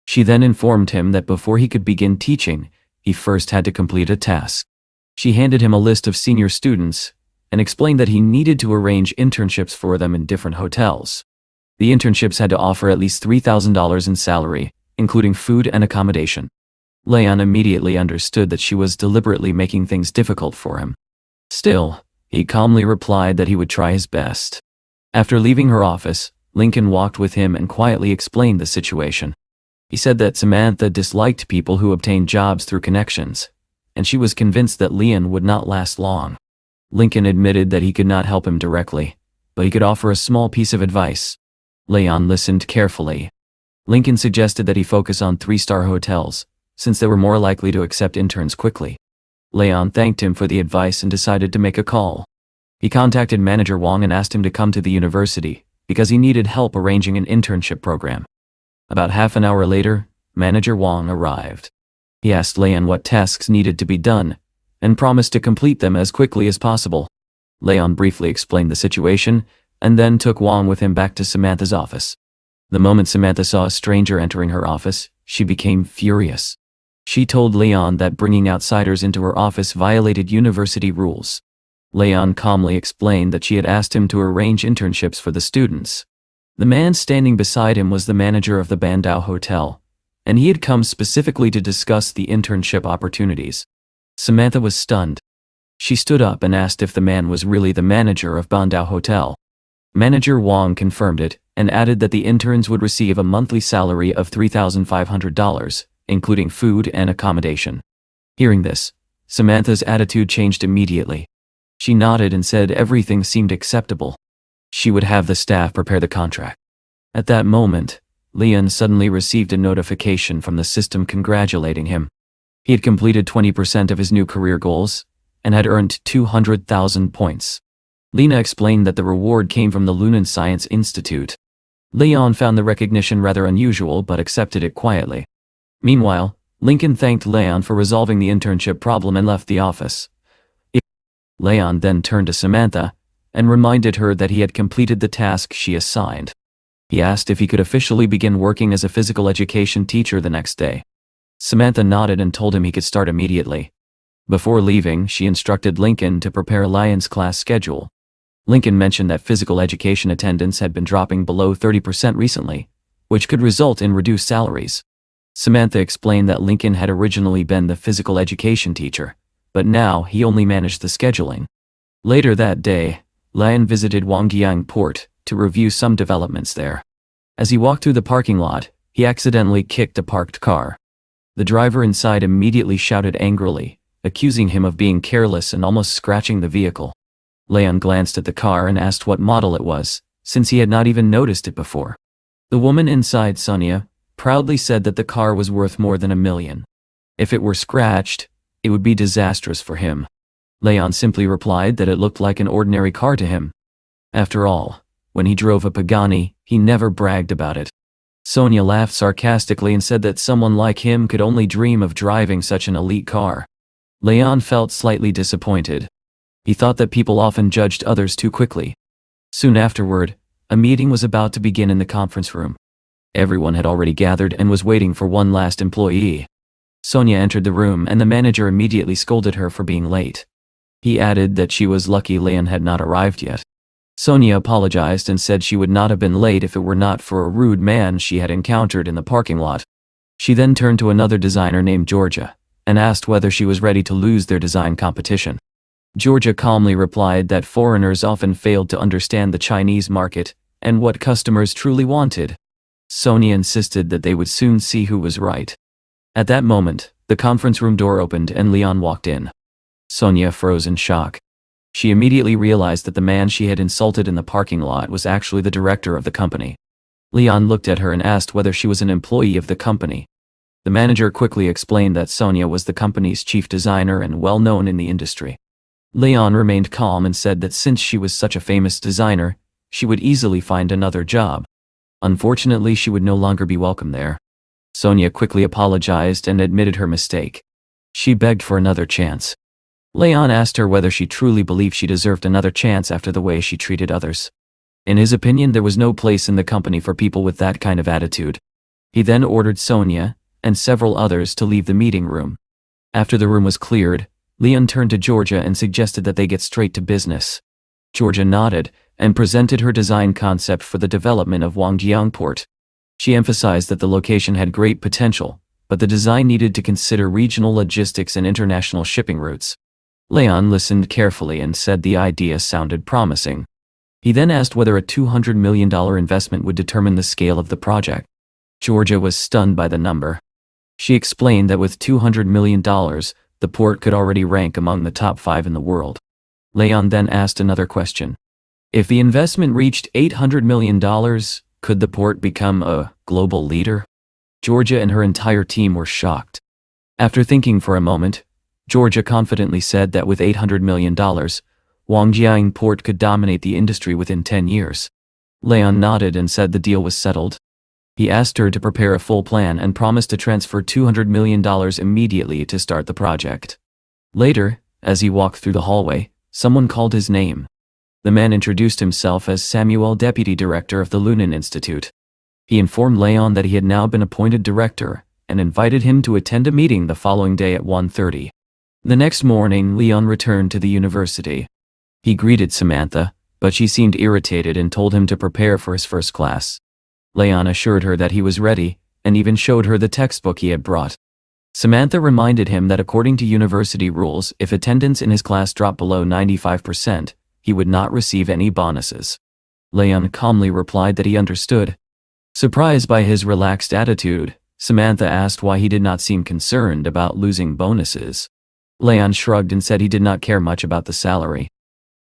She then informed him that before he could begin teaching, he first had to complete a task. She handed him a list of senior students and explained that he needed to arrange internships for them in different hotels. The internships had to offer at least $3,000 in salary, including food and accommodation. Leon immediately understood that she was deliberately making things difficult for him. Still, he calmly replied that he would try his best. After leaving her office, Lincoln walked with him and quietly explained the situation. He said that Samantha disliked people who obtained jobs through connections, and she was convinced that Leon would not last long. Lincoln admitted that he could not help him directly, but he could offer a small piece of advice. Leon listened carefully. Lincoln suggested that he focus on 3-star hotels, since they were more likely to accept interns quickly. Leon thanked him for the advice and decided to make a call. He contacted Manager Wang and asked him to come to the university, because he needed help arranging an internship program. About half an hour later, Manager Wang arrived. He asked Leon what tasks needed to be done, and promised to complete them as quickly as possible. Leon briefly explained the situation, and then took Wang with him back to Samantha's office. The moment Samantha saw a stranger entering her office, she became furious. She told Leon that bringing outsiders into her office violated university rules. Leon calmly explained that she had asked him to arrange internships for the students. The man standing beside him was the manager of the Bandao Hotel, and he had come specifically to discuss the internship opportunities. Samantha was stunned. She stood up and asked if the man was really the manager of Bandao Hotel. Manager Wang confirmed it and added that the interns would receive a monthly salary of $3,500, including food and accommodation. Hearing this, Samantha's attitude changed immediately. She nodded and said everything seemed acceptable. She would have the staff prepare the contract. At that moment, Leon suddenly received a notification from the system congratulating him. He had completed 20% of his new career goals and had earned 200,000 points. Lena explained that the reward came from the Lunan Science Institute. Leon found the recognition rather unusual but accepted it quietly. Meanwhile, Lincoln thanked Leon for resolving the internship problem and left the office. Leon then turned to Samantha and reminded her that he had completed the task she assigned. He asked if he could officially begin working as a physical education teacher the next day. Samantha nodded and told him he could start immediately. Before leaving, she instructed Lincoln to prepare Lyon's class schedule. Lincoln mentioned that physical education attendance had been dropping below 30% recently, which could result in reduced salaries. Samantha explained that Lincoln had originally been the physical education teacher, but now he only managed the scheduling. Later that day, Lyon visited Wangjiang Port to review some developments there. As he walked through the parking lot, he accidentally kicked a parked car. The driver inside immediately shouted angrily, accusing him of being careless and almost scratching the vehicle. Leon glanced at the car and asked what model it was, since he had not even noticed it before. The woman inside, Sonia, proudly said that the car was worth more than $1 million. If it were scratched, it would be disastrous for him. Leon simply replied that it looked like an ordinary car to him. After all, when he drove a Pagani, he never bragged about it. Sonia laughed sarcastically and said that someone like him could only dream of driving such an elite car. Leon felt slightly disappointed. He thought that people often judged others too quickly. Soon afterward, a meeting was about to begin in the conference room. Everyone had already gathered and was waiting for one last employee. Sonia entered the room and the manager immediately scolded her for being late. He added that she was lucky Leon had not arrived yet. Sonia apologized and said she would not have been late if it were not for a rude man she had encountered in the parking lot. She then turned to another designer named Georgia and asked whether she was ready to lose their design competition. Georgia calmly replied that foreigners often failed to understand the Chinese market and what customers truly wanted. Sonia insisted that they would soon see who was right. At that moment, the conference room door opened and Leon walked in. Sonia froze in shock. She immediately realized that the man she had insulted in the parking lot was actually the director of the company. Leon looked at her and asked whether she was an employee of the company. The manager quickly explained that Sonia was the company's chief designer and well known in the industry. Leon remained calm and said that since she was such a famous designer, she would easily find another job. Unfortunately, she would no longer be welcome there. Sonia quickly apologized and admitted her mistake. She begged for another chance. Leon asked her whether she truly believed she deserved another chance after the way she treated others. In his opinion, there was no place in the company for people with that kind of attitude. He then ordered Sonia and several others to leave the meeting room. After the room was cleared, Leon turned to Georgia and suggested that they get straight to business. Georgia nodded and presented her design concept for the development of Wangjiang Port. She emphasized that the location had great potential, but the design needed to consider regional logistics and international shipping routes. Leon listened carefully and said the idea sounded promising. He then asked whether a $200 million investment would determine the scale of the project. Georgia was stunned by the number. She explained that with $200 million, the port could already rank among the top 5 in the world. Leon then asked another question. If the investment reached $800 million, could the port become a global leader? Georgia and her entire team were shocked. After thinking for a moment, Georgia confidently said that with $800 million, Wangjiang Port could dominate the industry within 10 years. Leon nodded and said the deal was settled. He asked her to prepare a full plan and promised to transfer $200 million immediately to start the project. Later, as he walked through the hallway, someone called his name. The man introduced himself as Samuel, deputy director of the Lunan Institute. He informed Leon that he had now been appointed director and invited him to attend a meeting the following day at 1:30. The next morning, Leon returned to the university. He greeted Samantha, but she seemed irritated and told him to prepare for his first class. Leon assured her that he was ready and even showed her the textbook he had brought. Samantha reminded him that according to university rules, if attendance in his class dropped below 95%, he would not receive any bonuses. Leon calmly replied that he understood. Surprised by his relaxed attitude, Samantha asked why he did not seem concerned about losing bonuses. Leon shrugged and said he did not care much about the salary.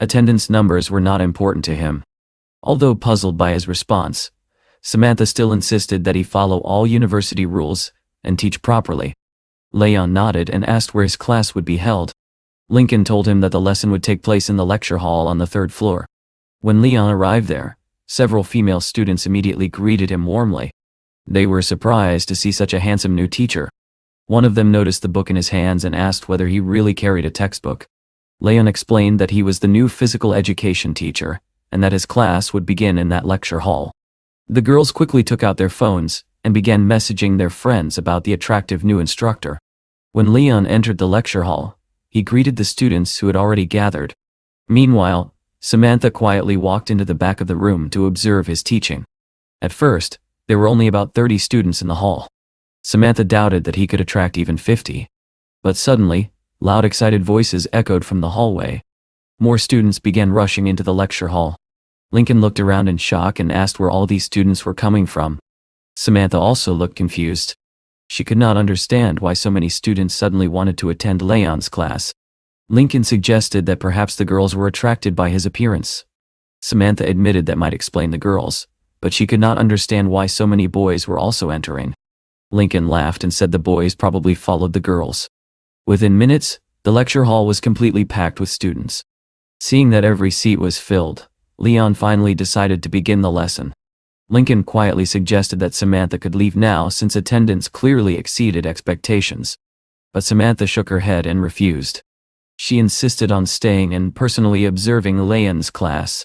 Attendance numbers were not important to him. Although puzzled by his response, Samantha still insisted that he follow all university rules and teach properly. Leon nodded and asked where his class would be held. Lincoln told him that the lesson would take place in the lecture hall on the 3rd floor. When Leon arrived there, several female students immediately greeted him warmly. They were surprised to see such a handsome new teacher. One of them noticed the book in his hands and asked whether he really carried a textbook. Leon explained that he was the new physical education teacher and that his class would begin in that lecture hall. The girls quickly took out their phones and began messaging their friends about the attractive new instructor. When Leon entered the lecture hall, he greeted the students who had already gathered. Meanwhile, Samantha quietly walked into the back of the room to observe his teaching. At first, there were only about 30 students in the hall. Samantha doubted that he could attract even 50. But suddenly, loud excited voices echoed from the hallway. More students began rushing into the lecture hall. Lincoln looked around in shock and asked where all these students were coming from. Samantha also looked confused. She could not understand why so many students suddenly wanted to attend Leon's class. Lincoln suggested that perhaps the girls were attracted by his appearance. Samantha admitted that might explain the girls, but she could not understand why so many boys were also entering. Lincoln laughed and said the boys probably followed the girls. Within minutes, the lecture hall was completely packed with students. Seeing that every seat was filled, Leon finally decided to begin the lesson. Lincoln quietly suggested that Samantha could leave now since attendance clearly exceeded expectations. But Samantha shook her head and refused. She insisted on staying and personally observing Leon's class.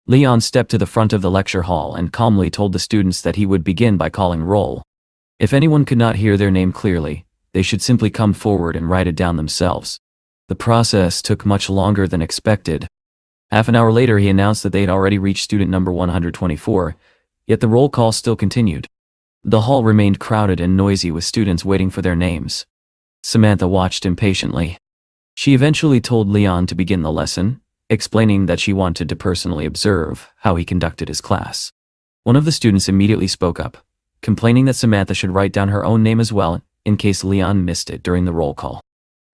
Leon stepped to the front of the lecture hall and calmly told the students that he would begin by calling roll. If anyone could not hear their name clearly, they should simply come forward and write it down themselves. The process took much longer than expected. Half an hour later he announced that they had already reached student number 124, yet the roll call still continued. The hall remained crowded and noisy with students waiting for their names. Samantha watched impatiently. She eventually told Leon to begin the lesson, explaining that she wanted to personally observe how he conducted his class. One of the students immediately spoke up, complaining that Samantha should write down her own name as well, in case Leon missed it during the roll call.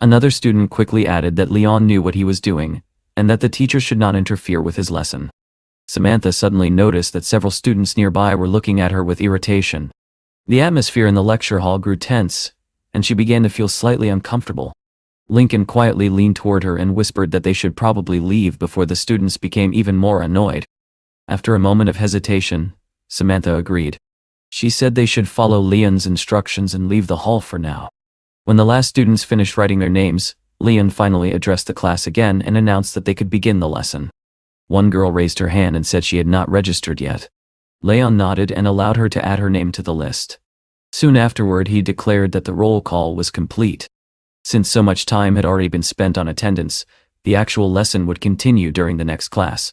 Another student quickly added that Leon knew what he was doing, and that the teacher should not interfere with his lesson. Samantha suddenly noticed that several students nearby were looking at her with irritation. The atmosphere in the lecture hall grew tense, and she began to feel slightly uncomfortable. Lincoln quietly leaned toward her and whispered that they should probably leave before the students became even more annoyed. After a moment of hesitation, Samantha agreed. She said they should follow Leon's instructions and leave the hall for now. When the last students finished writing their names, Leon finally addressed the class again and announced that they could begin the lesson. One girl raised her hand and said she had not registered yet. Leon nodded and allowed her to add her name to the list. Soon afterward he declared that the roll call was complete. Since so much time had already been spent on attendance, the actual lesson would continue during the next class.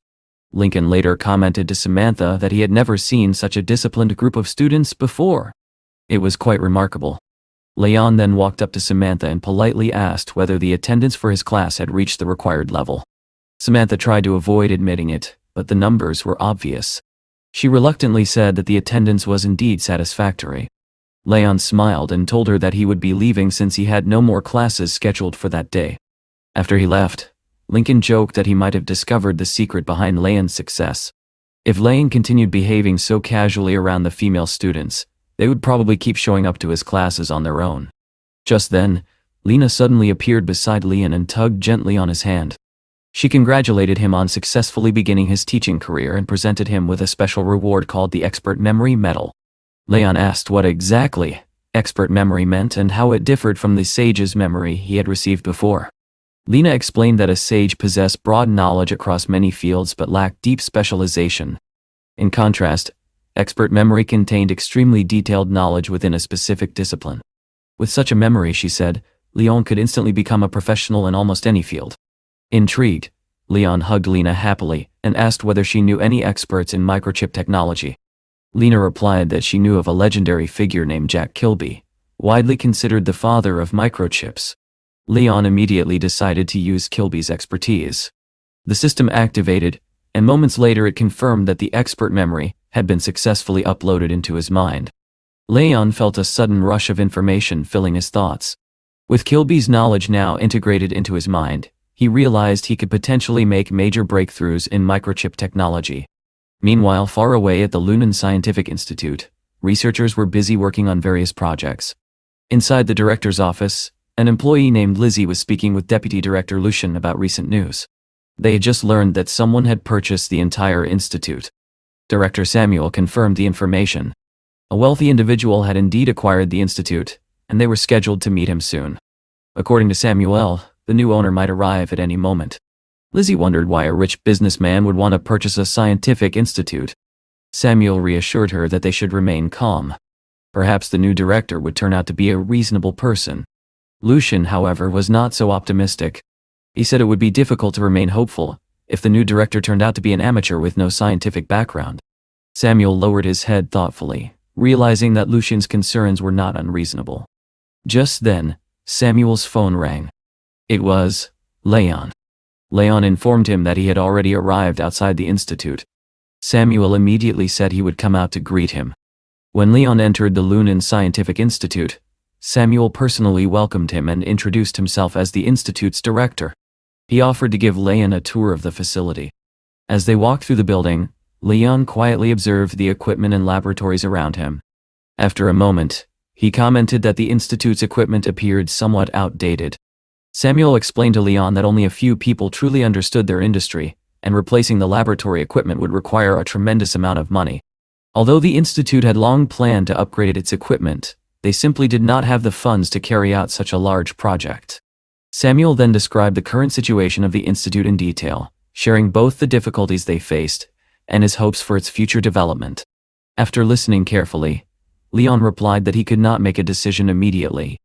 Lincoln later commented to Samantha that he had never seen such a disciplined group of students before. It was quite remarkable. Leon then walked up to Samantha and politely asked whether the attendance for his class had reached the required level. Samantha tried to avoid admitting it, but the numbers were obvious. She reluctantly said that the attendance was indeed satisfactory. Leon smiled and told her that he would be leaving since he had no more classes scheduled for that day. After he left, Lincoln joked that he might have discovered the secret behind Leon's success. If Leon continued behaving so casually around the female students, they would probably keep showing up to his classes on their own. Just then, Lena suddenly appeared beside Leon and tugged gently on his hand. She congratulated him on successfully beginning his teaching career and presented him with a special reward called the Expert Memory Medal. Leon asked what exactly expert memory meant and how it differed from the sage's memory he had received before. Lena explained that a sage possessed broad knowledge across many fields but lacked deep specialization. In contrast, expert memory contained extremely detailed knowledge within a specific discipline. With such a memory, she said, Leon could instantly become a professional in almost any field. Intrigued, Leon hugged Lena happily and asked whether she knew any experts in microchip technology. Lena replied that she knew of a legendary figure named Jack Kilby, widely considered the father of microchips. Leon immediately decided to use Kilby's expertise. The system activated, and moments later it confirmed that the expert memory had been successfully uploaded into his mind. Leon felt a sudden rush of information filling his thoughts. With Kilby's knowledge now integrated into his mind, he realized he could potentially make major breakthroughs in microchip technology. Meanwhile, far away at the Lunan Scientific Institute, researchers were busy working on various projects. Inside the director's office, an employee named Lizzie was speaking with Deputy Director Lucian about recent news. They had just learned that someone had purchased the entire institute. Director Samuel confirmed the information. A wealthy individual had indeed acquired the institute, and they were scheduled to meet him soon. According to Samuel, the new owner might arrive at any moment. Lizzie wondered why a rich businessman would want to purchase a scientific institute. Samuel reassured her that they should remain calm. Perhaps the new director would turn out to be a reasonable person. Lucian, however, was not so optimistic. He said it would be difficult to remain hopeful if the new director turned out to be an amateur with no scientific background. Samuel lowered his head thoughtfully, realizing that Lucian's concerns were not unreasonable. Just then, Samuel's phone rang. It was Leon. Leon informed him that he had already arrived outside the institute. Samuel immediately said he would come out to greet him. When Leon entered the Lunan Scientific Institute, Samuel personally welcomed him and introduced himself as the institute's director. He offered to give Leon a tour of the facility. As they walked through the building, Leon quietly observed the equipment and laboratories around him. After a moment, he commented that the institute's equipment appeared somewhat outdated. Samuel explained to Leon that only a few people truly understood their industry, and replacing the laboratory equipment would require a tremendous amount of money. Although the institute had long planned to upgrade its equipment, they simply did not have the funds to carry out such a large project. Samuel then described the current situation of the institute in detail, sharing both the difficulties they faced and his hopes for its future development. After listening carefully, Leon replied that he could not make a decision immediately.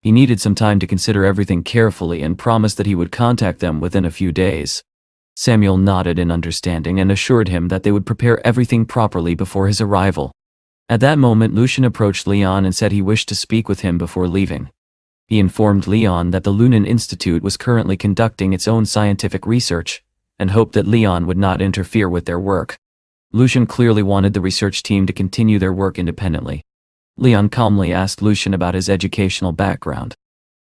He needed some time to consider everything carefully and promised that he would contact them within a few days. Samuel nodded in understanding and assured him that they would prepare everything properly before his arrival. At that moment, Lucian approached Leon and said he wished to speak with him before leaving. He informed Leon that the Lunan Institute was currently conducting its own scientific research, and hoped that Leon would not interfere with their work. Lucian clearly wanted the research team to continue their work independently. Leon calmly asked Lucian about his educational background.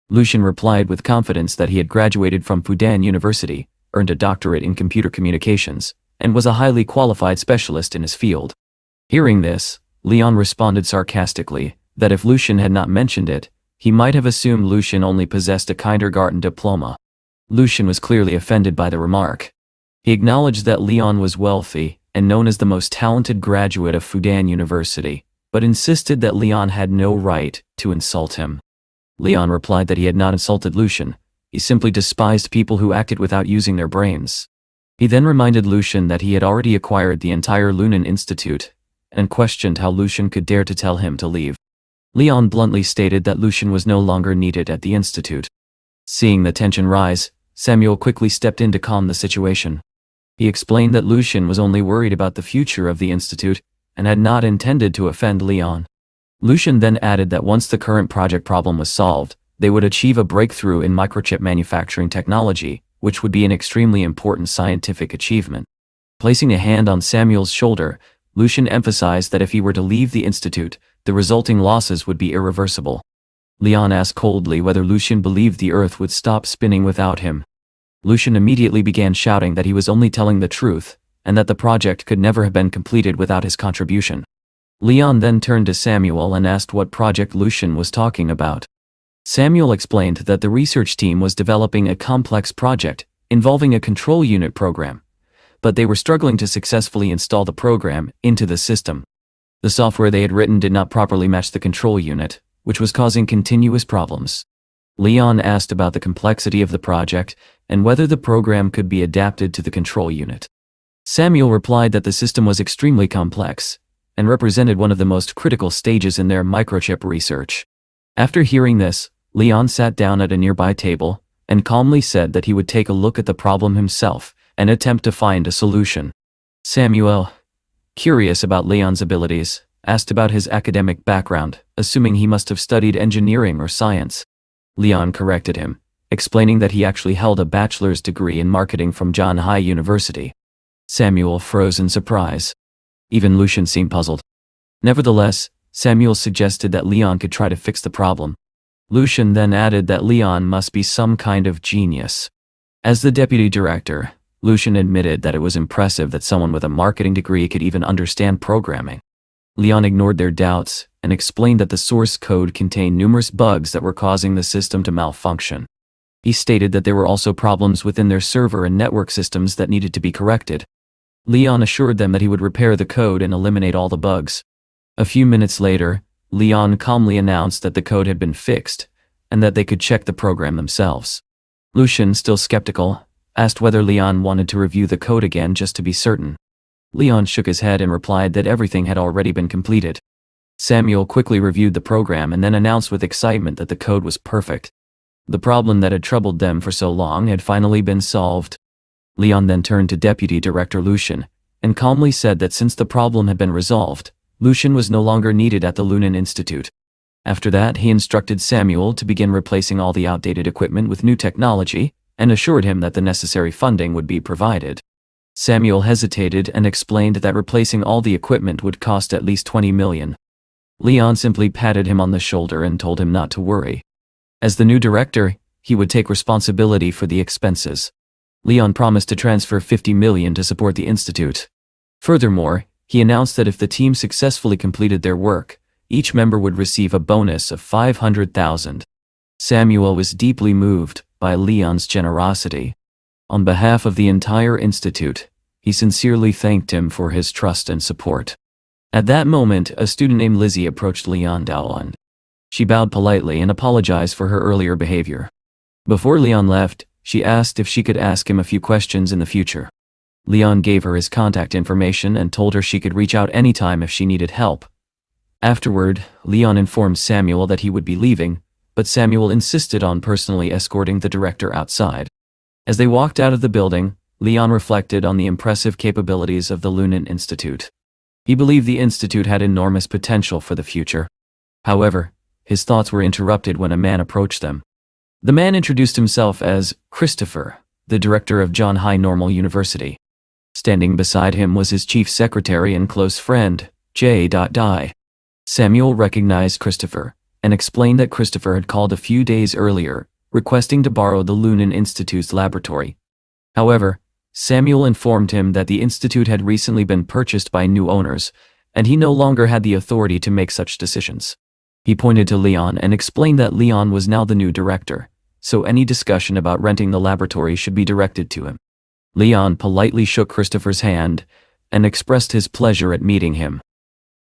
Lucian replied with confidence that he had graduated from Fudan University, earned a doctorate in computer communications, and was a highly qualified specialist in his field. Hearing this, Leon responded sarcastically that if Lucian had not mentioned it, he might have assumed Lucian only possessed a kindergarten diploma. Lucian was clearly offended by the remark. He acknowledged that Leon was wealthy and known as the most talented graduate of Fudan University, but insisted that Leon had no right to insult him. Leon replied that he had not insulted Lucian, he simply despised people who acted without using their brains. He then reminded Lucian that he had already acquired the entire Lunan Institute, and questioned how Lucian could dare to tell him to leave. Leon bluntly stated that Lucian was no longer needed at the institute. Seeing the tension rise, Samuel quickly stepped in to calm the situation. He explained that Lucian was only worried about the future of the institute and had not intended to offend Leon. Lucian then added that once the current project problem was solved, they would achieve a breakthrough in microchip manufacturing technology, which would be an extremely important scientific achievement. Placing a hand on Samuel's shoulder, Lucian emphasized that if he were to leave the institute, the resulting losses would be irreversible. Leon asked coldly whether Lucian believed the Earth would stop spinning without him. Lucian immediately began shouting that he was only telling the truth, and that the project could never have been completed without his contribution. Leon then turned to Samuel and asked what project Lucian was talking about. Samuel explained that the research team was developing a complex project involving a control unit program, but they were struggling to successfully install the program into the system. The software they had written did not properly match the control unit, which was causing continuous problems. Leon asked about the complexity of the project and whether the program could be adapted to the control unit. Samuel replied that the system was extremely complex and represented one of the most critical stages in their microchip research. After hearing this, Leon sat down at a nearby table and calmly said that he would take a look at the problem himself and attempt to find a solution. Samuel, curious about Leon's abilities, asked about his academic background, assuming he must have studied engineering or science. Leon corrected him, explaining that he actually held a bachelor's degree in marketing from John Hai University. Samuel froze in surprise. Even Lucian seemed puzzled. Nevertheless, Samuel suggested that Leon could try to fix the problem. Lucian then added that Leon must be some kind of genius. As the deputy director, Lucian admitted that it was impressive that someone with a marketing degree could even understand programming. Leon ignored their doubts and explained that the source code contained numerous bugs that were causing the system to malfunction. He stated that there were also problems within their server and network systems that needed to be corrected. Leon assured them that he would repair the code and eliminate all the bugs. A few minutes later, Leon calmly announced that the code had been fixed and that they could check the program themselves. Lucian, still skeptical, asked whether Leon wanted to review the code again just to be certain. Leon shook his head and replied that everything had already been completed. Samuel quickly reviewed the program and then announced with excitement that the code was perfect. The problem that had troubled them for so long had finally been solved. Leon then turned to Deputy Director Lucian and calmly said that since the problem had been resolved, Lucian was no longer needed at the Lunan Institute. After that, he instructed Samuel to begin replacing all the outdated equipment with new technology and assured him that the necessary funding would be provided. Samuel hesitated and explained that replacing all the equipment would cost at least 20 million. Leon simply patted him on the shoulder and told him not to worry. As the new director, he would take responsibility for the expenses. Leon promised to transfer 50 million to support the institute. Furthermore, he announced that if the team successfully completed their work, each member would receive a bonus of 500,000. Samuel was deeply moved by Leon's generosity. On behalf of the entire institute, he sincerely thanked him for his trust and support. At that moment, a student named Lizzie approached Leon Daoan. She bowed politely and apologized for her earlier behavior. Before Leon left, she asked if she could ask him a few questions in the future. Leon gave her his contact information and told her she could reach out anytime if she needed help. Afterward, Leon informed Samuel that he would be leaving, but Samuel insisted on personally escorting the director outside. As they walked out of the building, Leon reflected on the impressive capabilities of the Lunan Institute. He believed the institute had enormous potential for the future. However, his thoughts were interrupted when a man approached them. The man introduced himself as Christopher, the director of John High Normal University. Standing beside him was his chief secretary and close friend, J. Dai. Samuel recognized Christopher, and explained that Christopher had called a few days earlier, requesting to borrow the Lunan Institute's laboratory. However, Samuel informed him that the institute had recently been purchased by new owners, and he no longer had the authority to make such decisions. He pointed to Leon and explained that Leon was now the new director, so any discussion about renting the laboratory should be directed to him. Leon politely shook Christopher's hand and expressed his pleasure at meeting him.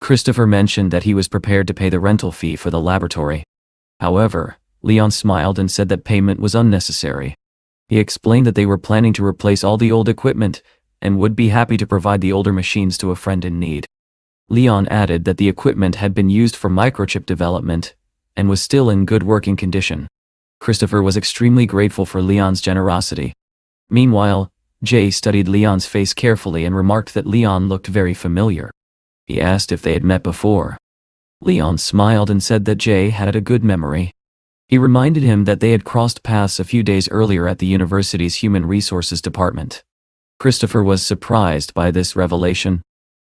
Christopher mentioned that he was prepared to pay the rental fee for the laboratory. However, Leon smiled and said that payment was unnecessary. He explained that they were planning to replace all the old equipment and would be happy to provide the older machines to a friend in need. Leon added that the equipment had been used for microchip development and was still in good working condition. Christopher was extremely grateful for Leon's generosity. Meanwhile, Jay studied Leon's face carefully and remarked that Leon looked very familiar. He asked if they had met before. Leon smiled and said that Jay had a good memory. He reminded him that they had crossed paths a few days earlier at the university's Human Resources Department. Christopher was surprised by this revelation.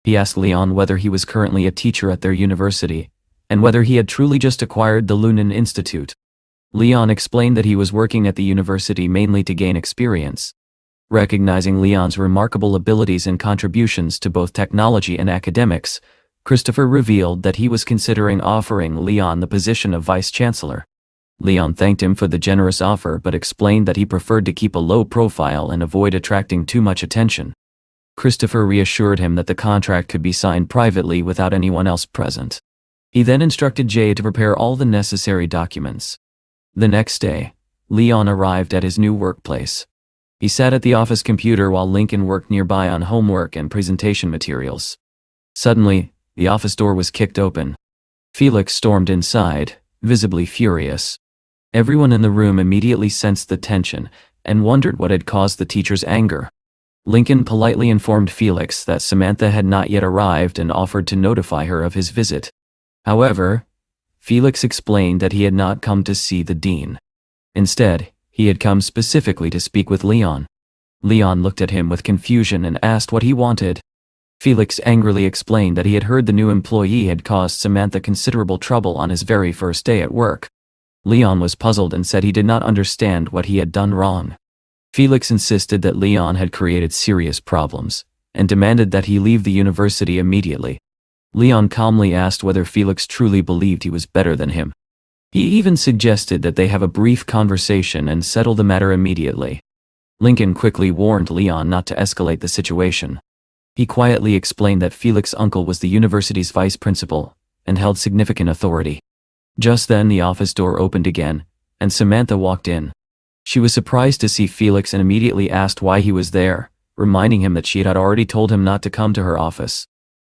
He asked Leon whether he was currently a teacher at their university, and whether he had truly just acquired the Lunan Institute. Leon explained that he was working at the university mainly to gain experience. Recognizing Leon's remarkable abilities and contributions to both technology and academics, Christopher revealed that he was considering offering Leon the position of vice-chancellor. Leon thanked him for the generous offer but explained that he preferred to keep a low profile and avoid attracting too much attention. Christopher reassured him that the contract could be signed privately without anyone else present. He then instructed Jay to prepare all the necessary documents. The next day, Leon arrived at his new workplace. He sat at the office computer while Lincoln worked nearby on homework and presentation materials. Suddenly, the office door was kicked open. Felix stormed inside, visibly furious. Everyone in the room immediately sensed the tension and wondered what had caused the teacher's anger. Lincoln politely informed Felix that Samantha had not yet arrived and offered to notify her of his visit. However, Felix explained that he had not come to see the dean. Instead, he had come specifically to speak with Leon. Leon looked at him with confusion and asked what he wanted. Felix angrily explained that he had heard the new employee had caused Samantha considerable trouble on his very first day at work. Leon was puzzled and said he did not understand what he had done wrong. Felix insisted that Leon had created serious problems, and demanded that he leave the university immediately. Leon calmly asked whether Felix truly believed he was better than him. He even suggested that they have a brief conversation and settle the matter immediately. Lincoln quickly warned Leon not to escalate the situation. He quietly explained that Felix's uncle was the university's vice principal and held significant authority. Just then the office door opened again, and Samantha walked in. She was surprised to see Felix and immediately asked why he was there, reminding him that she had already told him not to come to her office.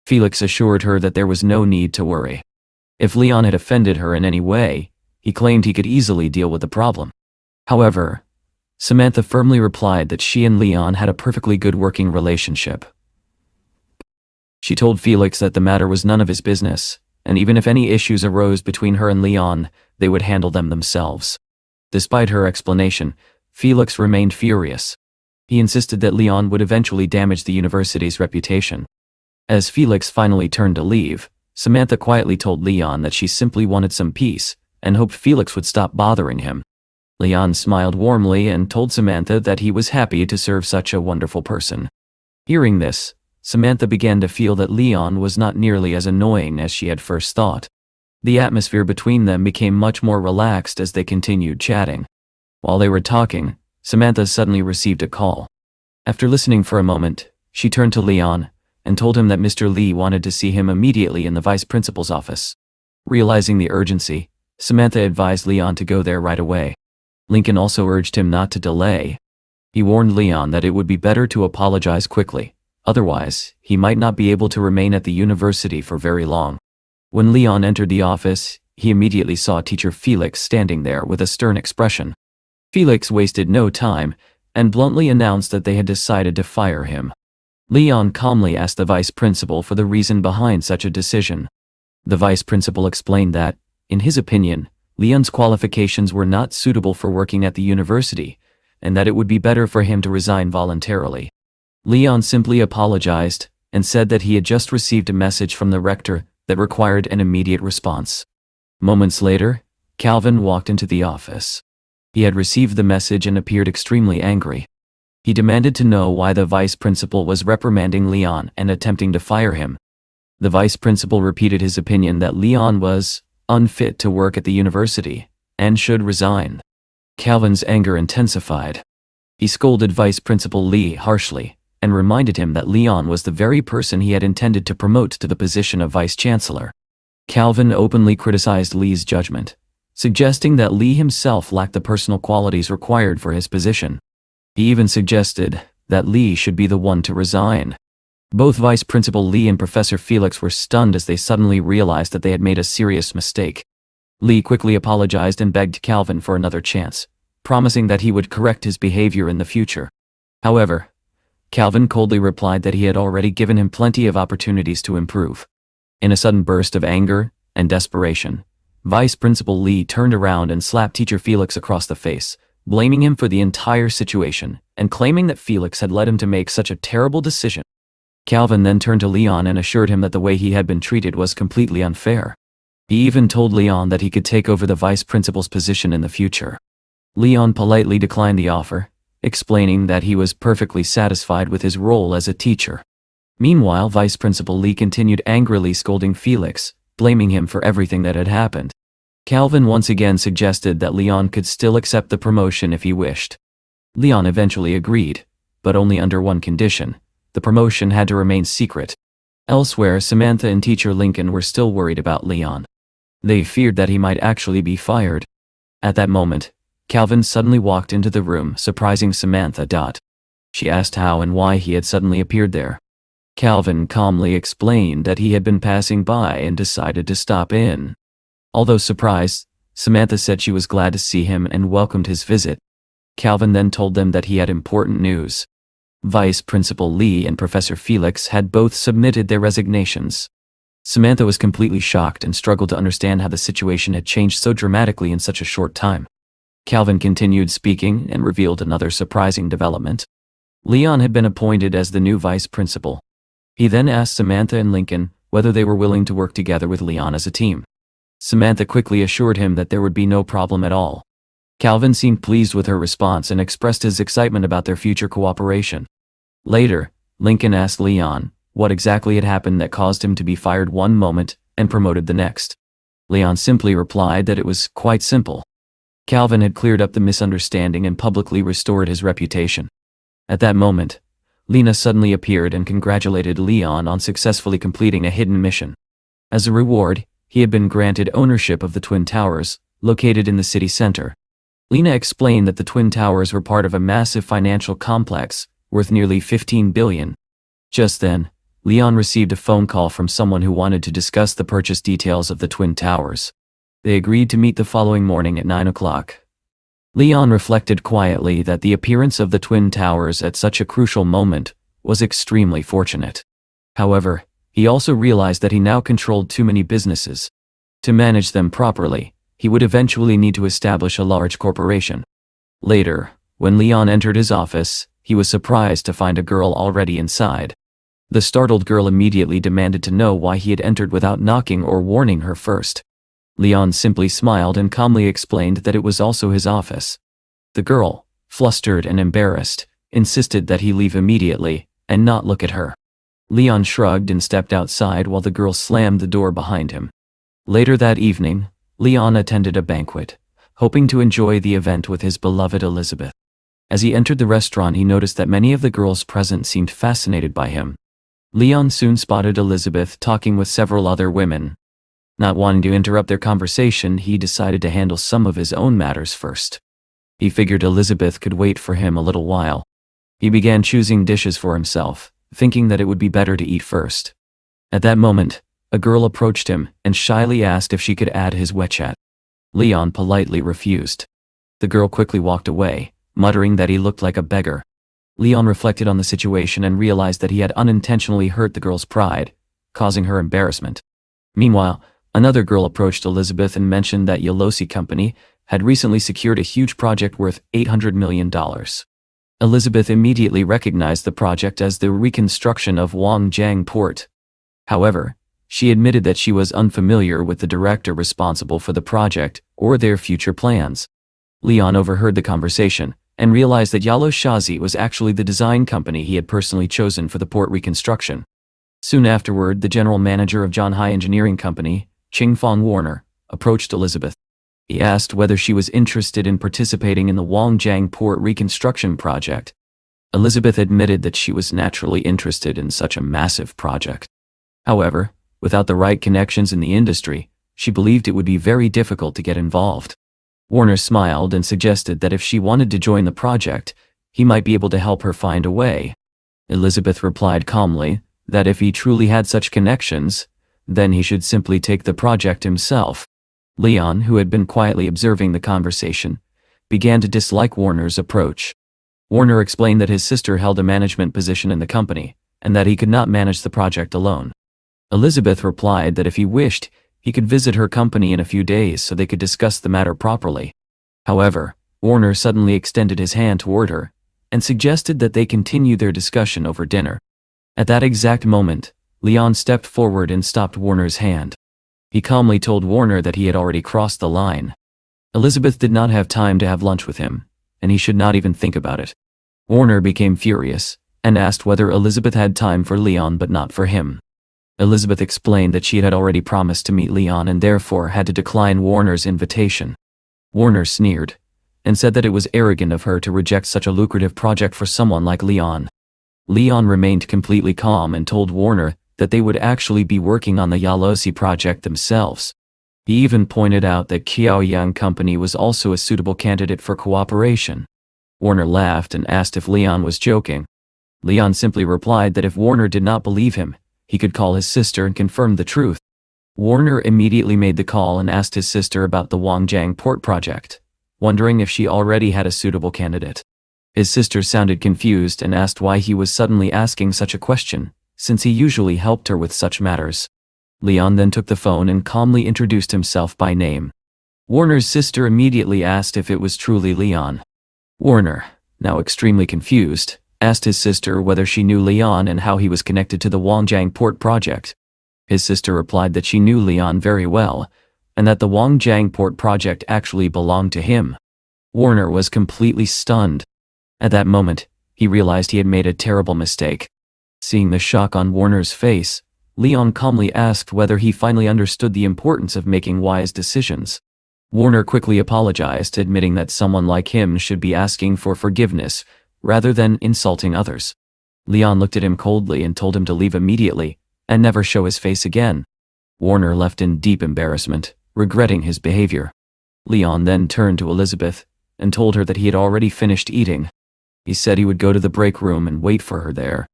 Felix assured her that there was no need to worry. If Leon had offended her in any way, he claimed he could easily deal with the problem. However, Samantha firmly replied that she and Leon had a perfectly good working relationship. She told Felix that the matter was none of his business, and even if any issues arose between her and Leon, they would handle them themselves. Despite her explanation, Felix remained furious. He insisted that Leon would eventually damage the university's reputation. As Felix finally turned to leave, Samantha quietly told Leon that she simply wanted some peace and hoped Felix would stop bothering him. Leon smiled warmly and told Samantha that he was happy to serve such a wonderful person. Hearing this, Samantha began to feel that Leon was not nearly as annoying as she had first thought. The atmosphere between them became much more relaxed as they continued chatting. While they were talking, Samantha suddenly received a call. After listening for a moment, she turned to Leon and told him that Mr. Lee wanted to see him immediately in the vice principal's office. Realizing the urgency, Samantha advised Leon to go there right away. Lincoln also urged him not to delay. He warned Leon that it would be better to apologize quickly, otherwise, he might not be able to remain at the university for very long. When Leon entered the office, he immediately saw teacher Felix standing there with a stern expression. Felix wasted no time, and bluntly announced that they had decided to fire him. Leon calmly asked the vice principal for the reason behind such a decision. The vice principal explained that, in his opinion, Leon's qualifications were not suitable for working at the university, and that it would be better for him to resign voluntarily. Leon simply apologized, and said that he had just received a message from the rector that required an immediate response. Moments later, Calvin walked into the office. He had received the message and appeared extremely angry. He demanded to know why the vice principal was reprimanding Leon and attempting to fire him. The vice principal repeated his opinion that Leon was unfit to work at the university and should resign. Calvin's anger intensified. He scolded Vice Principal Lee harshly and reminded him that Leon was the very person he had intended to promote to the position of vice chancellor. Calvin openly criticized Lee's judgment, suggesting that Lee himself lacked the personal qualities required for his position. He even suggested that Lee should be the one to resign. Both Vice Principal Lee and Professor Felix were stunned as they suddenly realized that they had made a serious mistake. Lee quickly apologized and begged Calvin for another chance, promising that he would correct his behavior in the future. However, Calvin coldly replied that he had already given him plenty of opportunities to improve. In a sudden burst of anger and desperation, Vice Principal Lee turned around and slapped Teacher Felix across the face, blaming him for the entire situation and claiming that Felix had led him to make such a terrible decision. Calvin then turned to Leon and assured him that the way he had been treated was completely unfair. He even told Leon that he could take over the vice principal's position in the future. Leon politely declined the offer, explaining that he was perfectly satisfied with his role as a teacher. Meanwhile, Vice Principal Lee continued angrily scolding Felix, blaming him for everything that had happened. Calvin once again suggested that Leon could still accept the promotion if he wished. Leon eventually agreed, but only under one condition: the promotion had to remain secret. Elsewhere, Samantha and Teacher Lincoln were still worried about Leon. They feared that he might actually be fired. At that moment, Calvin suddenly walked into the room, surprising Samantha. She asked how and why he had suddenly appeared there. Calvin calmly explained that he had been passing by and decided to stop in. Although surprised, Samantha said she was glad to see him and welcomed his visit. Calvin then told them that he had important news. Vice Principal Lee and Professor Felix had both submitted their resignations. Samantha was completely shocked and struggled to understand how the situation had changed so dramatically in such a short time. Calvin continued speaking and revealed another surprising development. Leon had been appointed as the new vice principal. He then asked Samantha and Lincoln whether they were willing to work together with Leon as a team. Samantha quickly assured him that there would be no problem at all. Calvin seemed pleased with her response and expressed his excitement about their future cooperation. Later, Lincoln asked Leon what exactly had happened that caused him to be fired one moment and promoted the next. Leon simply replied that it was quite simple. Calvin had cleared up the misunderstanding and publicly restored his reputation. At that moment, Lena suddenly appeared and congratulated Leon on successfully completing a hidden mission. As a reward, he had been granted ownership of the Twin Towers, located in the city center. Lena explained that the Twin Towers were part of a massive financial complex, worth nearly $15 billion. Just then, Leon received a phone call from someone who wanted to discuss the purchase details of the Twin Towers. They agreed to meet the following morning at 9 o'clock. Leon reflected quietly that the appearance of the Twin Towers at such a crucial moment was extremely fortunate. However, he also realized that he now controlled too many businesses. To manage them properly, he would eventually need to establish a large corporation. Later, when Leon entered his office, he was surprised to find a girl already inside. The startled girl immediately demanded to know why he had entered without knocking or warning her first. Leon simply smiled and calmly explained that it was also his office. The girl, flustered and embarrassed, insisted that he leave immediately and not look at her. Leon shrugged and stepped outside while the girl slammed the door behind him. Later that evening, Leon attended a banquet, hoping to enjoy the event with his beloved Elizabeth. As he entered the restaurant, he noticed that many of the girls present seemed fascinated by him. Leon soon spotted Elizabeth talking with several other women. Not wanting to interrupt their conversation, he decided to handle some of his own matters first. He figured Elizabeth could wait for him a little while. He began choosing dishes for himself, thinking that it would be better to eat first. At that moment, a girl approached him and shyly asked if she could add his WeChat. Leon politely refused. The girl quickly walked away, muttering that he looked like a beggar. Leon reflected on the situation and realized that he had unintentionally hurt the girl's pride, causing her embarrassment. Meanwhile, another girl approached Elizabeth and mentioned that Yalosi Company had recently secured a huge project worth $800 million. Elizabeth immediately recognized the project as the reconstruction of Wangjiang Port. However, she admitted that she was unfamiliar with the director responsible for the project or their future plans. Leon overheard the conversation and realized that Yalo Shazi was actually the design company he had personally chosen for the port reconstruction. Soon afterward, the general manager of Zhanhai Engineering Company, Qingfang Warner, approached Elizabeth. He asked whether she was interested in participating in the Wangjiang Port reconstruction project. Elizabeth admitted that she was naturally interested in such a massive project. However, without the right connections in the industry, she believed it would be very difficult to get involved. Warner smiled and suggested that if she wanted to join the project, he might be able to help her find a way. Elizabeth replied calmly that if he truly had such connections, then he should simply take the project himself. Leon, who had been quietly observing the conversation, began to dislike Warner's approach. Warner explained that his sister held a management position in the company, and that he could not manage the project alone. Elizabeth replied that if he wished, he could visit her company in a few days so they could discuss the matter properly. However, Warner suddenly extended his hand toward her, and suggested that they continue their discussion over dinner. At that exact moment, Leon stepped forward and stopped Warner's hand. He calmly told Warner that he had already crossed the line. Elizabeth did not have time to have lunch with him, and he should not even think about it. Warner became furious, and asked whether Elizabeth had time for Leon but not for him. Elizabeth explained that she had already promised to meet Leon and therefore had to decline Warner's invitation. Warner sneered, and said that it was arrogant of her to reject such a lucrative project for someone like Leon. Leon remained completely calm and told Warner that they would actually be working on the Yalosi project themselves. He even pointed out that Qiaoyang Company was also a suitable candidate for cooperation. Warner laughed and asked if Leon was joking. Leon simply replied that if Warner did not believe him, he could call his sister and confirm the truth. Warner immediately made the call and asked his sister about the Wangjiang Port project, wondering if she already had a suitable candidate. His sister sounded confused and asked why he was suddenly asking such a question, since he usually helped her with such matters. Leon then took the phone and calmly introduced himself by name. Warner's sister immediately asked if it was truly Leon. Warner, now extremely confused, asked his sister whether she knew Leon and how he was connected to the Wangjiang Port project. His sister replied that she knew Leon very well, and that the Wangjiang Port project actually belonged to him. Warner was completely stunned. At that moment, he realized he had made a terrible mistake. Seeing the shock on Warner's face, Leon calmly asked whether he finally understood the importance of making wise decisions. Warner quickly apologized, admitting that someone like him should be asking for forgiveness rather than insulting others. Leon looked at him coldly and told him to leave immediately and never show his face again. Warner left in deep embarrassment, regretting his behavior. Leon then turned to Elizabeth and told her that he had already finished eating. He said he would go to the break room and wait for her there.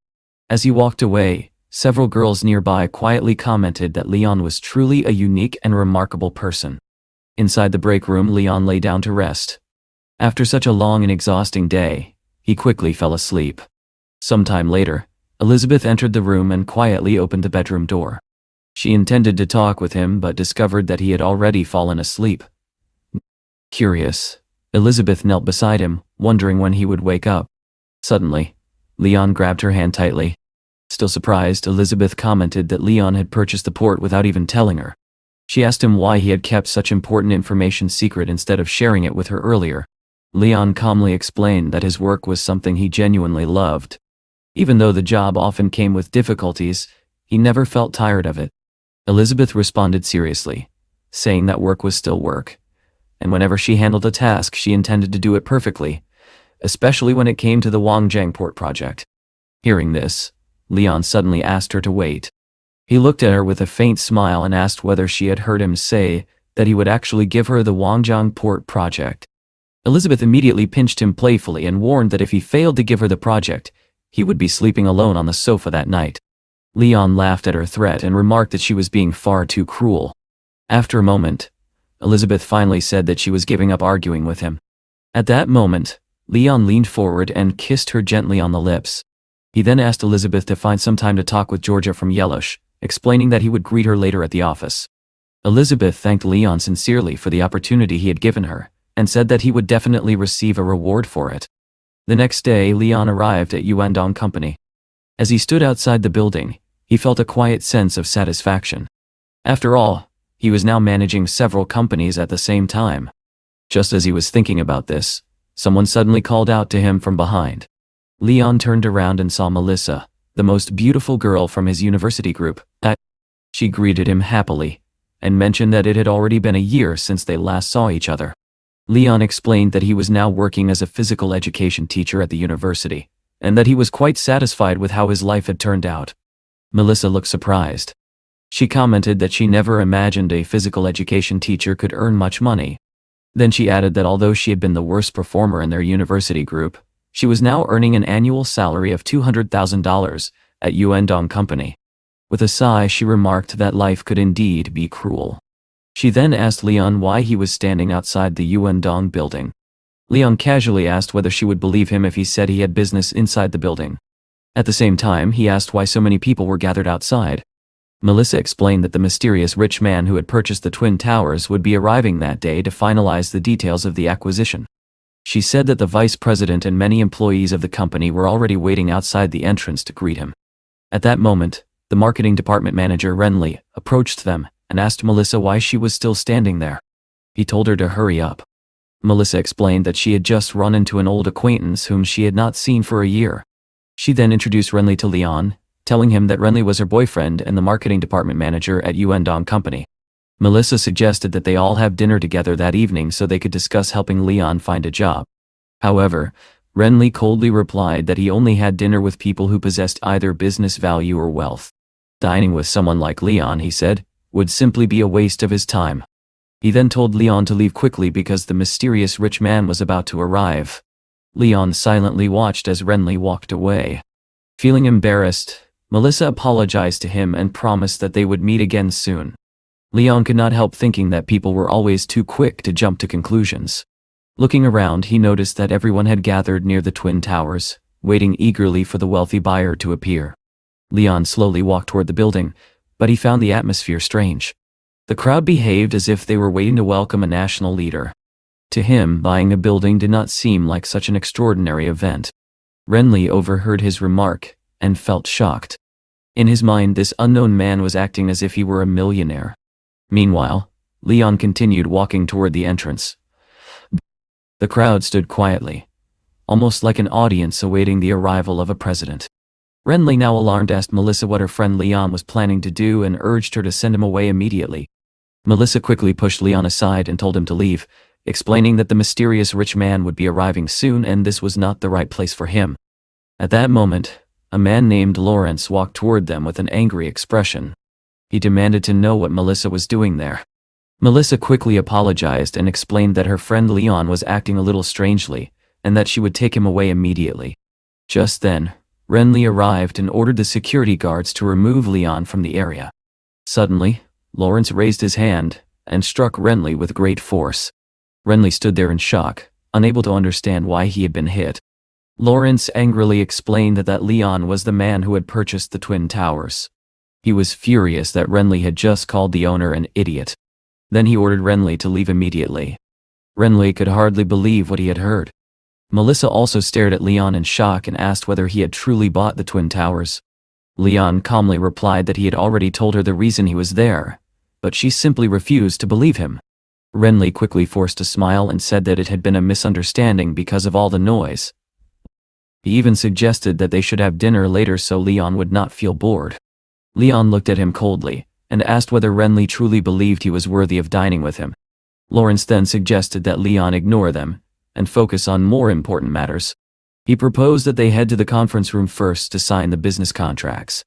As he walked away, several girls nearby quietly commented that Leon was truly a unique and remarkable person. Inside the break room, Leon lay down to rest. After such a long and exhausting day, he quickly fell asleep. Sometime later, Elizabeth entered the room and quietly opened the bedroom door. She intended to talk with him but discovered that he had already fallen asleep. Curious, Elizabeth knelt beside him, wondering when he would wake up. Suddenly, Leon grabbed her hand tightly. Still surprised, Elizabeth commented that Leon had purchased the port without even telling her. She asked him why he had kept such important information secret instead of sharing it with her earlier. Leon calmly explained that his work was something he genuinely loved. Even though the job often came with difficulties, he never felt tired of it. Elizabeth responded seriously, saying that work was still work, and whenever she handled a task she intended to do it perfectly, especially when it came to the Wangjiang Port project. Hearing this, Leon suddenly asked her to wait. He looked at her with a faint smile and asked whether she had heard him say that he would actually give her the Wangjiang Port project. Elizabeth immediately pinched him playfully and warned that if he failed to give her the project, he would be sleeping alone on the sofa that night. Leon laughed at her threat and remarked that she was being far too cruel. After a moment, Elizabeth finally said that she was giving up arguing with him. At that moment, Leon leaned forward and kissed her gently on the lips. He then asked Elizabeth to find some time to talk with Georgia from Yellosh, explaining that he would greet her later at the office. Elizabeth thanked Leon sincerely for the opportunity he had given her, and said that he would definitely receive a reward for it. The next day, Leon arrived at Yuandong Company. As he stood outside the building, he felt a quiet sense of satisfaction. After all, he was now managing several companies at the same time. Just as he was thinking about this, someone suddenly called out to him from behind. Leon turned around and saw Melissa, the most beautiful girl from his university group. She greeted him happily, and mentioned that it had already been a year since they last saw each other. Leon explained that he was now working as a physical education teacher at the university, and that he was quite satisfied with how his life had turned out. Melissa looked surprised. She commented that she never imagined a physical education teacher could earn much money. Then she added that although she had been the worst performer in their university group, she was now earning an annual salary of $200,000 at Yuandong Company. With a sigh, she remarked that life could indeed be cruel. She then asked Leon why he was standing outside the Yuandong building. Leon casually asked whether she would believe him if he said he had business inside the building. At the same time, he asked why so many people were gathered outside. Melissa explained that the mysterious rich man who had purchased the Twin Towers would be arriving that day to finalize the details of the acquisition. She said that the vice president and many employees of the company were already waiting outside the entrance to greet him. At that moment, the marketing department manager Renly approached them and asked Melissa why she was still standing there. He told her to hurry up. Melissa explained that she had just run into an old acquaintance whom she had not seen for a year. She then introduced Renly to Leon, telling him that Renly was her boyfriend and the marketing department manager at Yuandong Company. Melissa suggested that they all have dinner together that evening so they could discuss helping Leon find a job. However, Renly coldly replied that he only had dinner with people who possessed either business value or wealth. Dining with someone like Leon, he said, would simply be a waste of his time. He then told Leon to leave quickly because the mysterious rich man was about to arrive. Leon silently watched as Renly walked away. Feeling embarrassed, Melissa apologized to him and promised that they would meet again soon. Leon could not help thinking that people were always too quick to jump to conclusions. Looking around, he noticed that everyone had gathered near the Twin Towers, waiting eagerly for the wealthy buyer to appear. Leon slowly walked toward the building, but he found the atmosphere strange. The crowd behaved as if they were waiting to welcome a national leader. To him, buying a building did not seem like such an extraordinary event. Renly overheard his remark and felt shocked. In his mind, this unknown man was acting as if he were a millionaire. Meanwhile, Leon continued walking toward the entrance. The crowd stood quietly, almost like an audience awaiting the arrival of a president. Renly, now alarmed, asked Melissa what her friend Leon was planning to do and urged her to send him away immediately. Melissa quickly pushed Leon aside and told him to leave, explaining that the mysterious rich man would be arriving soon and this was not the right place for him. At that moment, a man named Lawrence walked toward them with an angry expression. He demanded to know what Melissa was doing there. Melissa quickly apologized and explained that her friend Leon was acting a little strangely, and that she would take him away immediately. Just then, Renly arrived and ordered the security guards to remove Leon from the area. Suddenly, Lawrence raised his hand and struck Renly with great force. Renly stood there in shock, unable to understand why he had been hit. Lawrence angrily explained that Leon was the man who had purchased the Twin Towers. He was furious that Renly had just called the owner an idiot. Then he ordered Renly to leave immediately. Renly could hardly believe what he had heard. Melissa also stared at Leon in shock and asked whether he had truly bought the Twin Towers. Leon calmly replied that he had already told her the reason he was there, but she simply refused to believe him. Renly quickly forced a smile and said that it had been a misunderstanding because of all the noise. He even suggested that they should have dinner later so Leon would not feel bored. Leon looked at him coldly and asked whether Renly truly believed he was worthy of dining with him. Lawrence then suggested that Leon ignore them and focus on more important matters. He proposed that they head to the conference room first to sign the business contracts.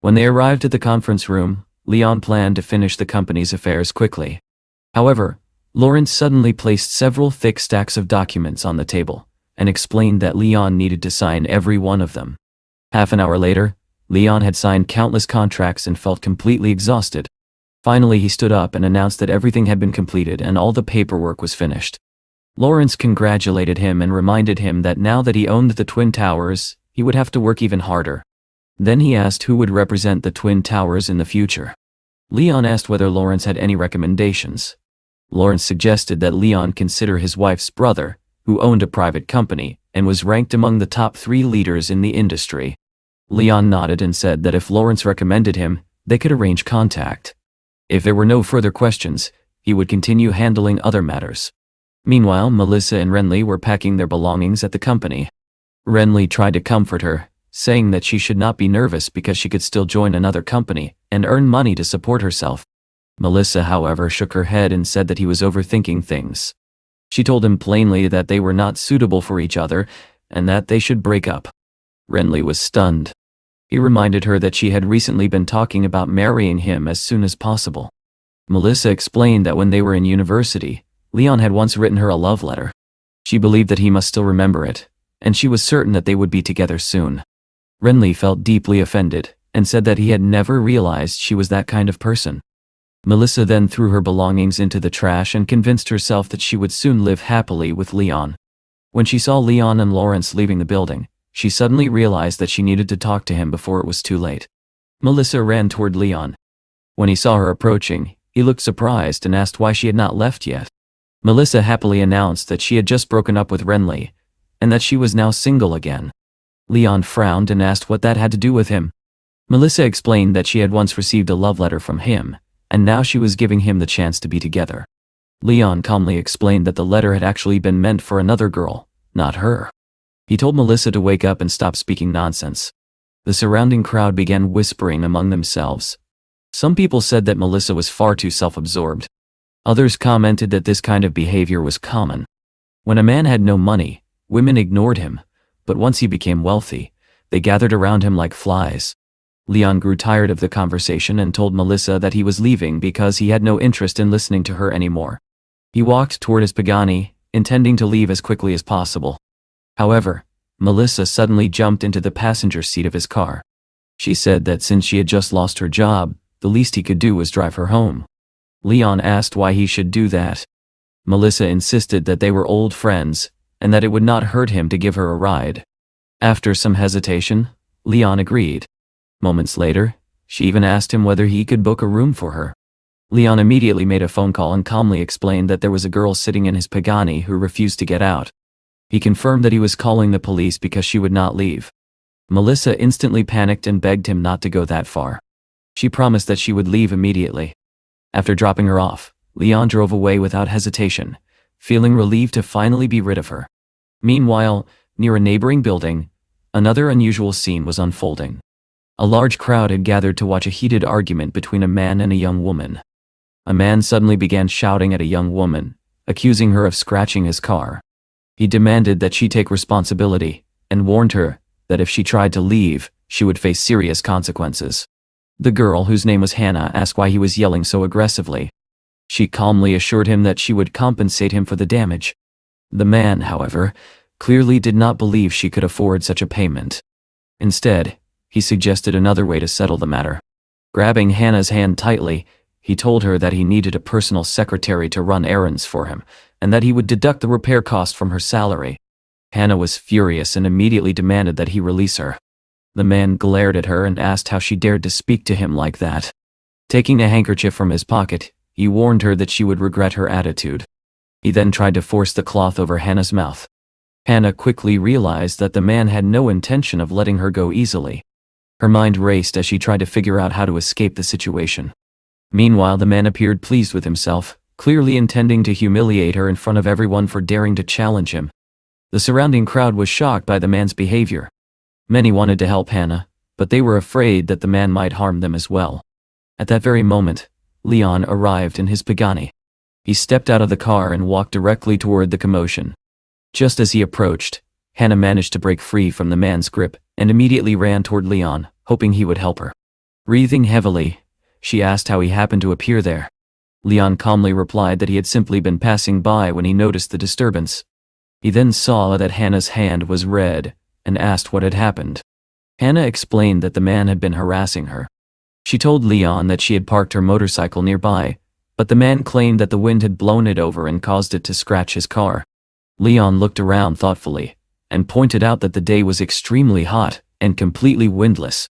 When they arrived at the conference room, Leon planned to finish the company's affairs quickly. However, Lawrence suddenly placed several thick stacks of documents on the table and explained that Leon needed to sign every one of them. Half an hour later, Leon had signed countless contracts and felt completely exhausted. Finally, he stood up and announced that everything had been completed and all the paperwork was finished. Lawrence congratulated him and reminded him that now that he owned the Twin Towers, he would have to work even harder. Then he asked who would represent the Twin Towers in the future. Leon asked whether Lawrence had any recommendations. Lawrence suggested that Leon consider his wife's brother, who owned a private company and was ranked among the top 3 leaders in the industry. Leon nodded and said that if Lawrence recommended him, they could arrange contact. If there were no further questions, he would continue handling other matters. Meanwhile, Melissa and Renly were packing their belongings at the company. Renly tried to comfort her, saying that she should not be nervous because she could still join another company and earn money to support herself. Melissa, however, shook her head and said that he was overthinking things. She told him plainly that they were not suitable for each other and that they should break up. Renly was stunned. He reminded her that she had recently been talking about marrying him as soon as possible. Melissa explained that when they were in university, Leon had once written her a love letter. She believed that he must still remember it, and she was certain that they would be together soon. Renly felt deeply offended and said that he had never realized she was that kind of person. Melissa then threw her belongings into the trash and convinced herself that she would soon live happily with Leon. When she saw Leon and Lawrence leaving the building, she suddenly realized that she needed to talk to him before it was too late. Melissa ran toward Leon. When he saw her approaching, he looked surprised and asked why she had not left yet. Melissa happily announced that she had just broken up with Renly, and that she was now single again. Leon frowned and asked what that had to do with him. Melissa explained that she had once received a love letter from him, and now she was giving him the chance to be together. Leon calmly explained that the letter had actually been meant for another girl, not her. He told Melissa to wake up and stop speaking nonsense. The surrounding crowd began whispering among themselves. Some people said that Melissa was far too self-absorbed. Others commented that this kind of behavior was common. When a man had no money, women ignored him, but once he became wealthy, they gathered around him like flies. Leon grew tired of the conversation and told Melissa that he was leaving because he had no interest in listening to her anymore. He walked toward his Pagani, intending to leave as quickly as possible. However, Melissa suddenly jumped into the passenger seat of his car. She said that since she had just lost her job, the least he could do was drive her home. Leon asked why he should do that. Melissa insisted that they were old friends, and that it would not hurt him to give her a ride. After some hesitation, Leon agreed. Moments later, she even asked him whether he could book a room for her. Leon immediately made a phone call and calmly explained that there was a girl sitting in his Pagani who refused to get out. He confirmed that he was calling the police because she would not leave. Melissa instantly panicked and begged him not to go that far. She promised that she would leave immediately. After dropping her off, Leon drove away without hesitation, feeling relieved to finally be rid of her. Meanwhile, near a neighboring building, another unusual scene was unfolding. A large crowd had gathered to watch a heated argument between a man and a young woman. A man suddenly began shouting at a young woman, accusing her of scratching his car. He demanded that she take responsibility, and warned her that if she tried to leave, she would face serious consequences. The girl, whose name was Hannah, asked why he was yelling so aggressively. She calmly assured him that she would compensate him for the damage. The man, however, clearly did not believe she could afford such a payment. Instead, he suggested another way to settle the matter. Grabbing Hannah's hand tightly, he told her that he needed a personal secretary to run errands for him, and that he would deduct the repair cost from her salary. Hannah was furious and immediately demanded that he release her. The man glared at her and asked how she dared to speak to him like that. Taking a handkerchief from his pocket, he warned her that she would regret her attitude. He then tried to force the cloth over Hannah's mouth. Hannah quickly realized that the man had no intention of letting her go easily. Her mind raced as she tried to figure out how to escape the situation. Meanwhile, the man appeared pleased with himself, clearly intending to humiliate her in front of everyone for daring to challenge him. The surrounding crowd was shocked by the man's behavior. Many wanted to help Hannah, but they were afraid that the man might harm them as well. At that very moment, Leon arrived in his Pagani. He stepped out of the car and walked directly toward the commotion. Just as he approached, Hannah managed to break free from the man's grip and immediately ran toward Leon, hoping he would help her. Breathing heavily, she asked how he happened to appear there. Leon calmly replied that he had simply been passing by when he noticed the disturbance. He then saw that Hannah's hand was red and asked what had happened. Hannah explained that the man had been harassing her. She told Leon that she had parked her motorcycle nearby, but the man claimed that the wind had blown it over and caused it to scratch his car. Leon looked around thoughtfully and pointed out that the day was extremely hot and completely windless.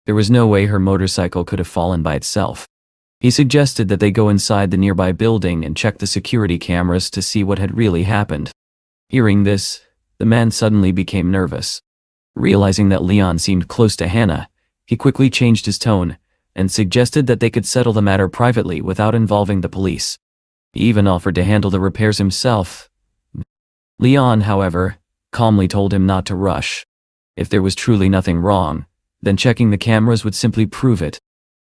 There was no way her motorcycle could have fallen by itself. He suggested that they go inside the nearby building and check the security cameras to see what had really happened. Hearing this, the man suddenly became nervous. Realizing that Leon seemed close to Hannah, he quickly changed his tone and suggested that they could settle the matter privately without involving the police. He even offered to handle the repairs himself. Leon, however, calmly told him not to rush. If there was truly nothing wrong, then checking the cameras would simply prove it.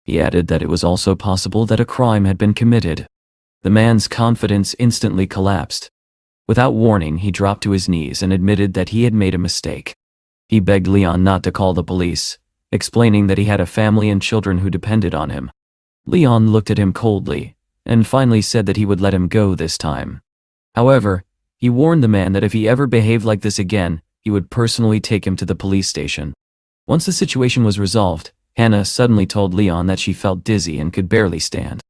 He added that it was also possible that a crime had been committed. The man's confidence instantly collapsed. Without warning, he dropped to his knees and admitted that he had made a mistake. He begged Leon not to call the police, explaining that he had a family and children who depended on him. Leon looked at him coldly, and finally said that he would let him go this time. However, he warned the man that if he ever behaved like this again, he would personally take him to the police station. Once the situation was resolved, Hannah suddenly told Leon that she felt dizzy and could barely stand.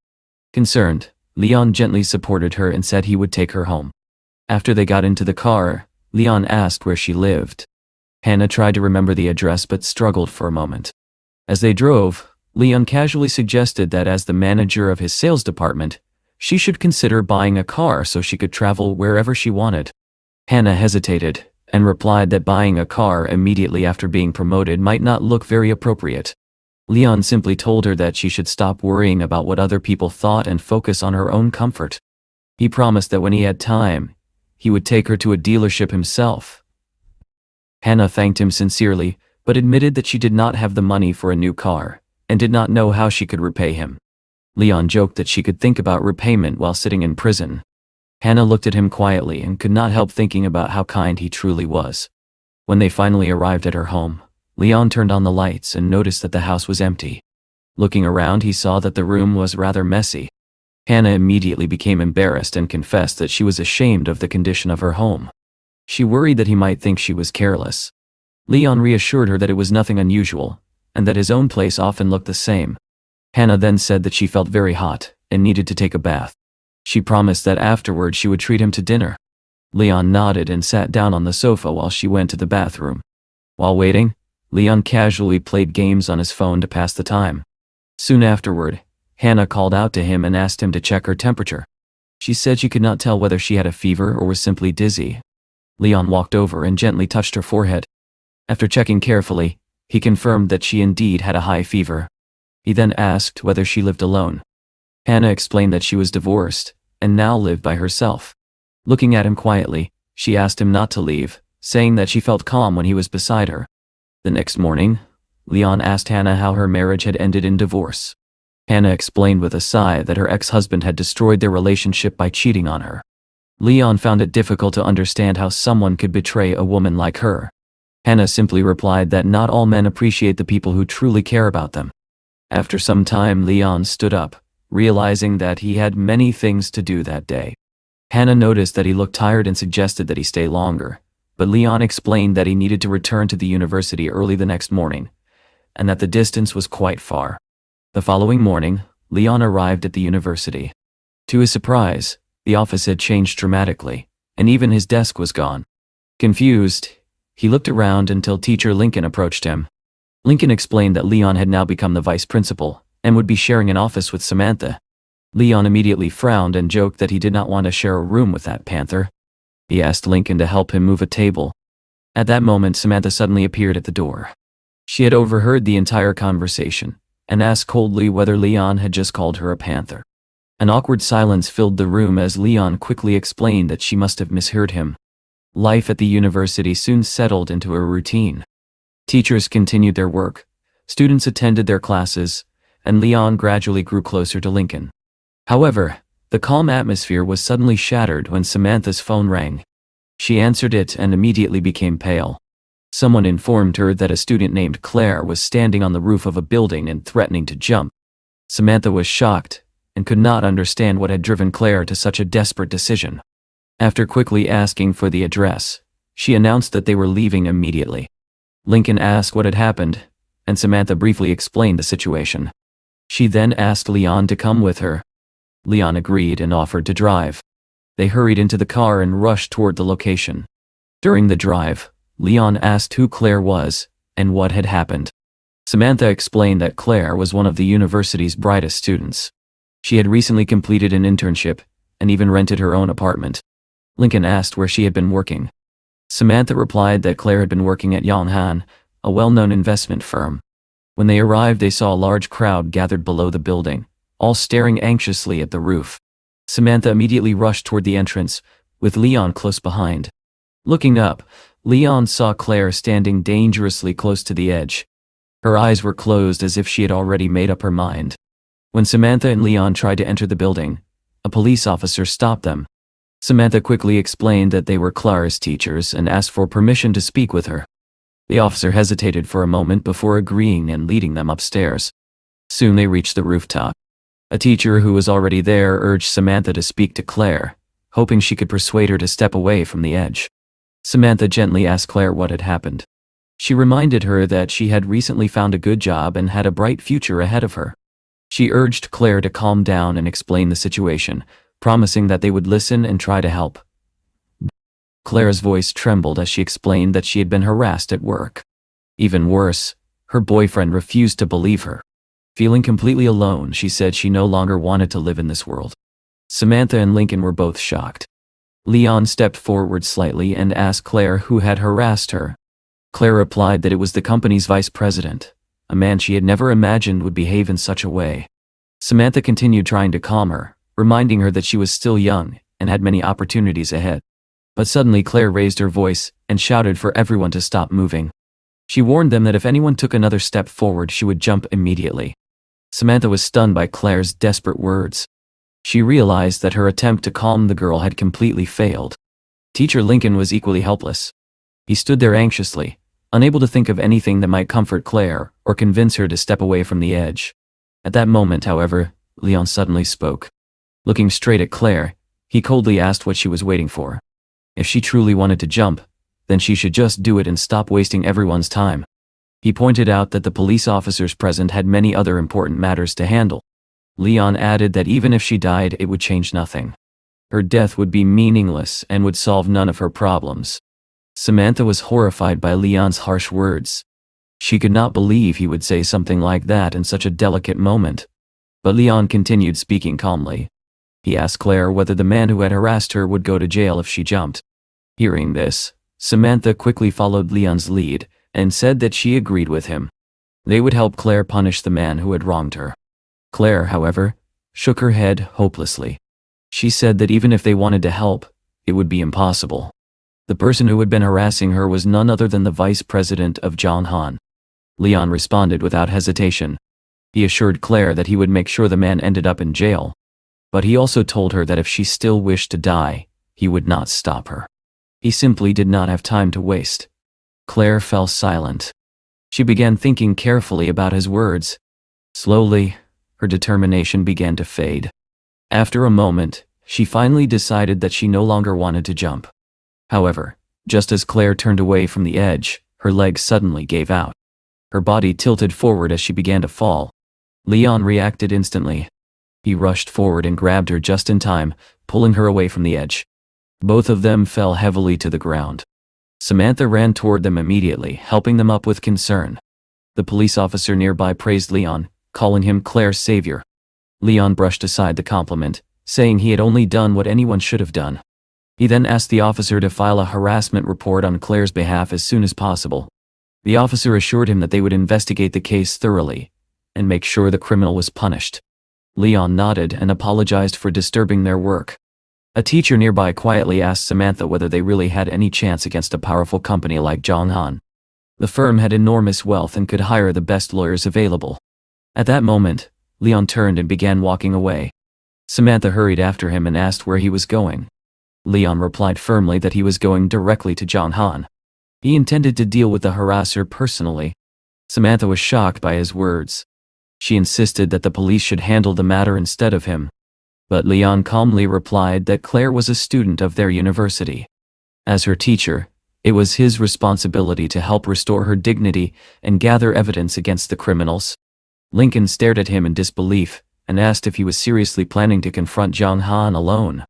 Concerned, Leon gently supported her and said he would take her home. After they got into the car, Leon asked where she lived. Hannah tried to remember the address but struggled for a moment. As they drove, Leon casually suggested that as the manager of his sales department, she should consider buying a car so she could travel wherever she wanted. Hannah hesitated and replied that buying a car immediately after being promoted might not look very appropriate. Leon simply told her that she should stop worrying about what other people thought and focus on her own comfort. He promised that when he had time, he would take her to a dealership himself. Hannah thanked him sincerely, but admitted that she did not have the money for a new car, and did not know how she could repay him. Leon joked that she could think about repayment while sitting in prison. Hannah looked at him quietly and could not help thinking about how kind he truly was. When they finally arrived at her home, Leon turned on the lights and noticed that the house was empty. Looking around, he saw that the room was rather messy. Hannah immediately became embarrassed and confessed that she was ashamed of the condition of her home. She worried that he might think she was careless. Leon reassured her that it was nothing unusual, and that his own place often looked the same. Hannah then said that she felt very hot and needed to take a bath. She promised that afterward she would treat him to dinner. Leon nodded and sat down on the sofa while she went to the bathroom. While waiting, Leon casually played games on his phone to pass the time. Soon afterward, Hannah called out to him and asked him to check her temperature. She said she could not tell whether she had a fever or was simply dizzy. Leon walked over and gently touched her forehead. After checking carefully, he confirmed that she indeed had a high fever. He then asked whether she lived alone. Hannah explained that she was divorced and now lived by herself. Looking at him quietly, she asked him not to leave, saying that she felt calm when he was beside her. The next morning, Leon asked Hannah how her marriage had ended in divorce. Hannah explained with a sigh that her ex-husband had destroyed their relationship by cheating on her. Leon found it difficult to understand how someone could betray a woman like her. Hannah simply replied that not all men appreciate the people who truly care about them. After some time, Leon stood up, realizing that he had many things to do that day. Hannah noticed that he looked tired and suggested that he stay longer, but Leon explained that he needed to return to the university early the next morning, and that the distance was quite far. The following morning, Leon arrived at the university. To his surprise, the office had changed dramatically, and even his desk was gone. Confused, he looked around until teacher Lincoln approached him. Lincoln explained that Leon had now become the vice principal and would be sharing an office with Samantha. Leon immediately frowned and joked that he did not want to share a room with that panther. He asked Lincoln to help him move a table. At that moment, Samantha suddenly appeared at the door. She had overheard the entire conversation and asked coldly whether Leon had just called her a panther. An awkward silence filled the room as Leon quickly explained that she must have misheard him. Life at the university soon settled into a routine. Teachers continued their work, students attended their classes, and Leon gradually grew closer to Lincoln. However, the calm atmosphere was suddenly shattered when Samantha's phone rang. She answered it and immediately became pale. Someone informed her that a student named Claire was standing on the roof of a building and threatening to jump. Samantha was shocked and could not understand what had driven Claire to such a desperate decision. After quickly asking for the address, she announced that they were leaving immediately. Lincoln asked what had happened, and Samantha briefly explained the situation. She then asked Leon to come with her. Leon agreed and offered to drive. They hurried into the car and rushed toward the location. During the drive, Leon asked who Claire was and what had happened. Samantha explained that Claire was one of the university's brightest students. She had recently completed an internship and even rented her own apartment. Lincoln asked where she had been working. Samantha replied that Claire had been working at Yonghan, a well-known investment firm. When they arrived, they saw a large crowd gathered below the building, all staring anxiously at the roof. Samantha immediately rushed toward the entrance, with Leon close behind. Looking up, Leon saw Claire standing dangerously close to the edge. Her eyes were closed as if she had already made up her mind. When Samantha and Leon tried to enter the building, a police officer stopped them. Samantha quickly explained that they were Claire's teachers and asked for permission to speak with her. The officer hesitated for a moment before agreeing and leading them upstairs. Soon they reached the rooftop. A teacher who was already there urged Samantha to speak to Claire, hoping she could persuade her to step away from the edge. Samantha gently asked Claire what had happened. She reminded her that she had recently found a good job and had a bright future ahead of her. She urged Claire to calm down and explain the situation, promising that they would listen and try to help. Claire's voice trembled as she explained that she had been harassed at work. Even worse, her boyfriend refused to believe her. Feeling completely alone, she said she no longer wanted to live in this world. Samantha and Lincoln were both shocked. Leon stepped forward slightly and asked Claire who had harassed her. Claire replied that it was the company's vice president, a man she had never imagined would behave in such a way. Samantha continued trying to calm her, reminding her that she was still young and had many opportunities ahead. But suddenly Claire raised her voice and shouted for everyone to stop moving. She warned them that if anyone took another step forward, she would jump immediately. Samantha was stunned by Claire's desperate words. She realized that her attempt to calm the girl had completely failed. Teacher Lincoln was equally helpless. He stood there anxiously, unable to think of anything that might comfort Claire or convince her to step away from the edge. At that moment, however, Leon suddenly spoke. Looking straight at Claire, he coldly asked what she was waiting for. If she truly wanted to jump, then she should just do it and stop wasting everyone's time. He pointed out that the police officers present had many other important matters to handle. Leon added that even if she died, it would change nothing. Her death would be meaningless and would solve none of her problems. Samantha was horrified by Leon's harsh words. She could not believe he would say something like that in such a delicate moment. But Leon continued speaking calmly. He asked Claire whether the man who had harassed her would go to jail if she jumped. Hearing this, Samantha quickly followed Leon's lead and said that she agreed with him. They would help Claire punish the man who had wronged her. Claire, however, shook her head hopelessly. She said that even if they wanted to help, it would be impossible. The person who had been harassing her was none other than the vice president of Yonghan. Leon responded without hesitation. He assured Claire that he would make sure the man ended up in jail. But he also told her that if she still wished to die, he would not stop her. He simply did not have time to waste. Claire fell silent. She began thinking carefully about his words. Slowly, her determination began to fade. After a moment, she finally decided that she no longer wanted to jump. However, just as Claire turned away from the edge, her legs suddenly gave out. Her body tilted forward as she began to fall. Leon reacted instantly. He rushed forward and grabbed her just in time, pulling her away from the edge. Both of them fell heavily to the ground. Samantha ran toward them immediately, helping them up with concern. The police officer nearby praised Leon, calling him Claire's savior. Leon brushed aside the compliment, saying he had only done what anyone should have done. He then asked the officer to file a harassment report on Claire's behalf as soon as possible. The officer assured him that they would investigate the case thoroughly and make sure the criminal was punished. Leon nodded and apologized for disturbing their work. A teacher nearby quietly asked Samantha whether they really had any chance against a powerful company like Yonghan. The firm had enormous wealth and could hire the best lawyers available. At that moment, Leon turned and began walking away. Samantha hurried after him and asked where he was going. Leon replied firmly that he was going directly to Yonghan. He intended to deal with the harasser personally. Samantha was shocked by his words. She insisted that the police should handle the matter instead of him. But Leon calmly replied that Claire was a student of their university. As her teacher, it was his responsibility to help restore her dignity and gather evidence against the criminals. Lincoln stared at him in disbelief and asked if he was seriously planning to confront Jong Han alone.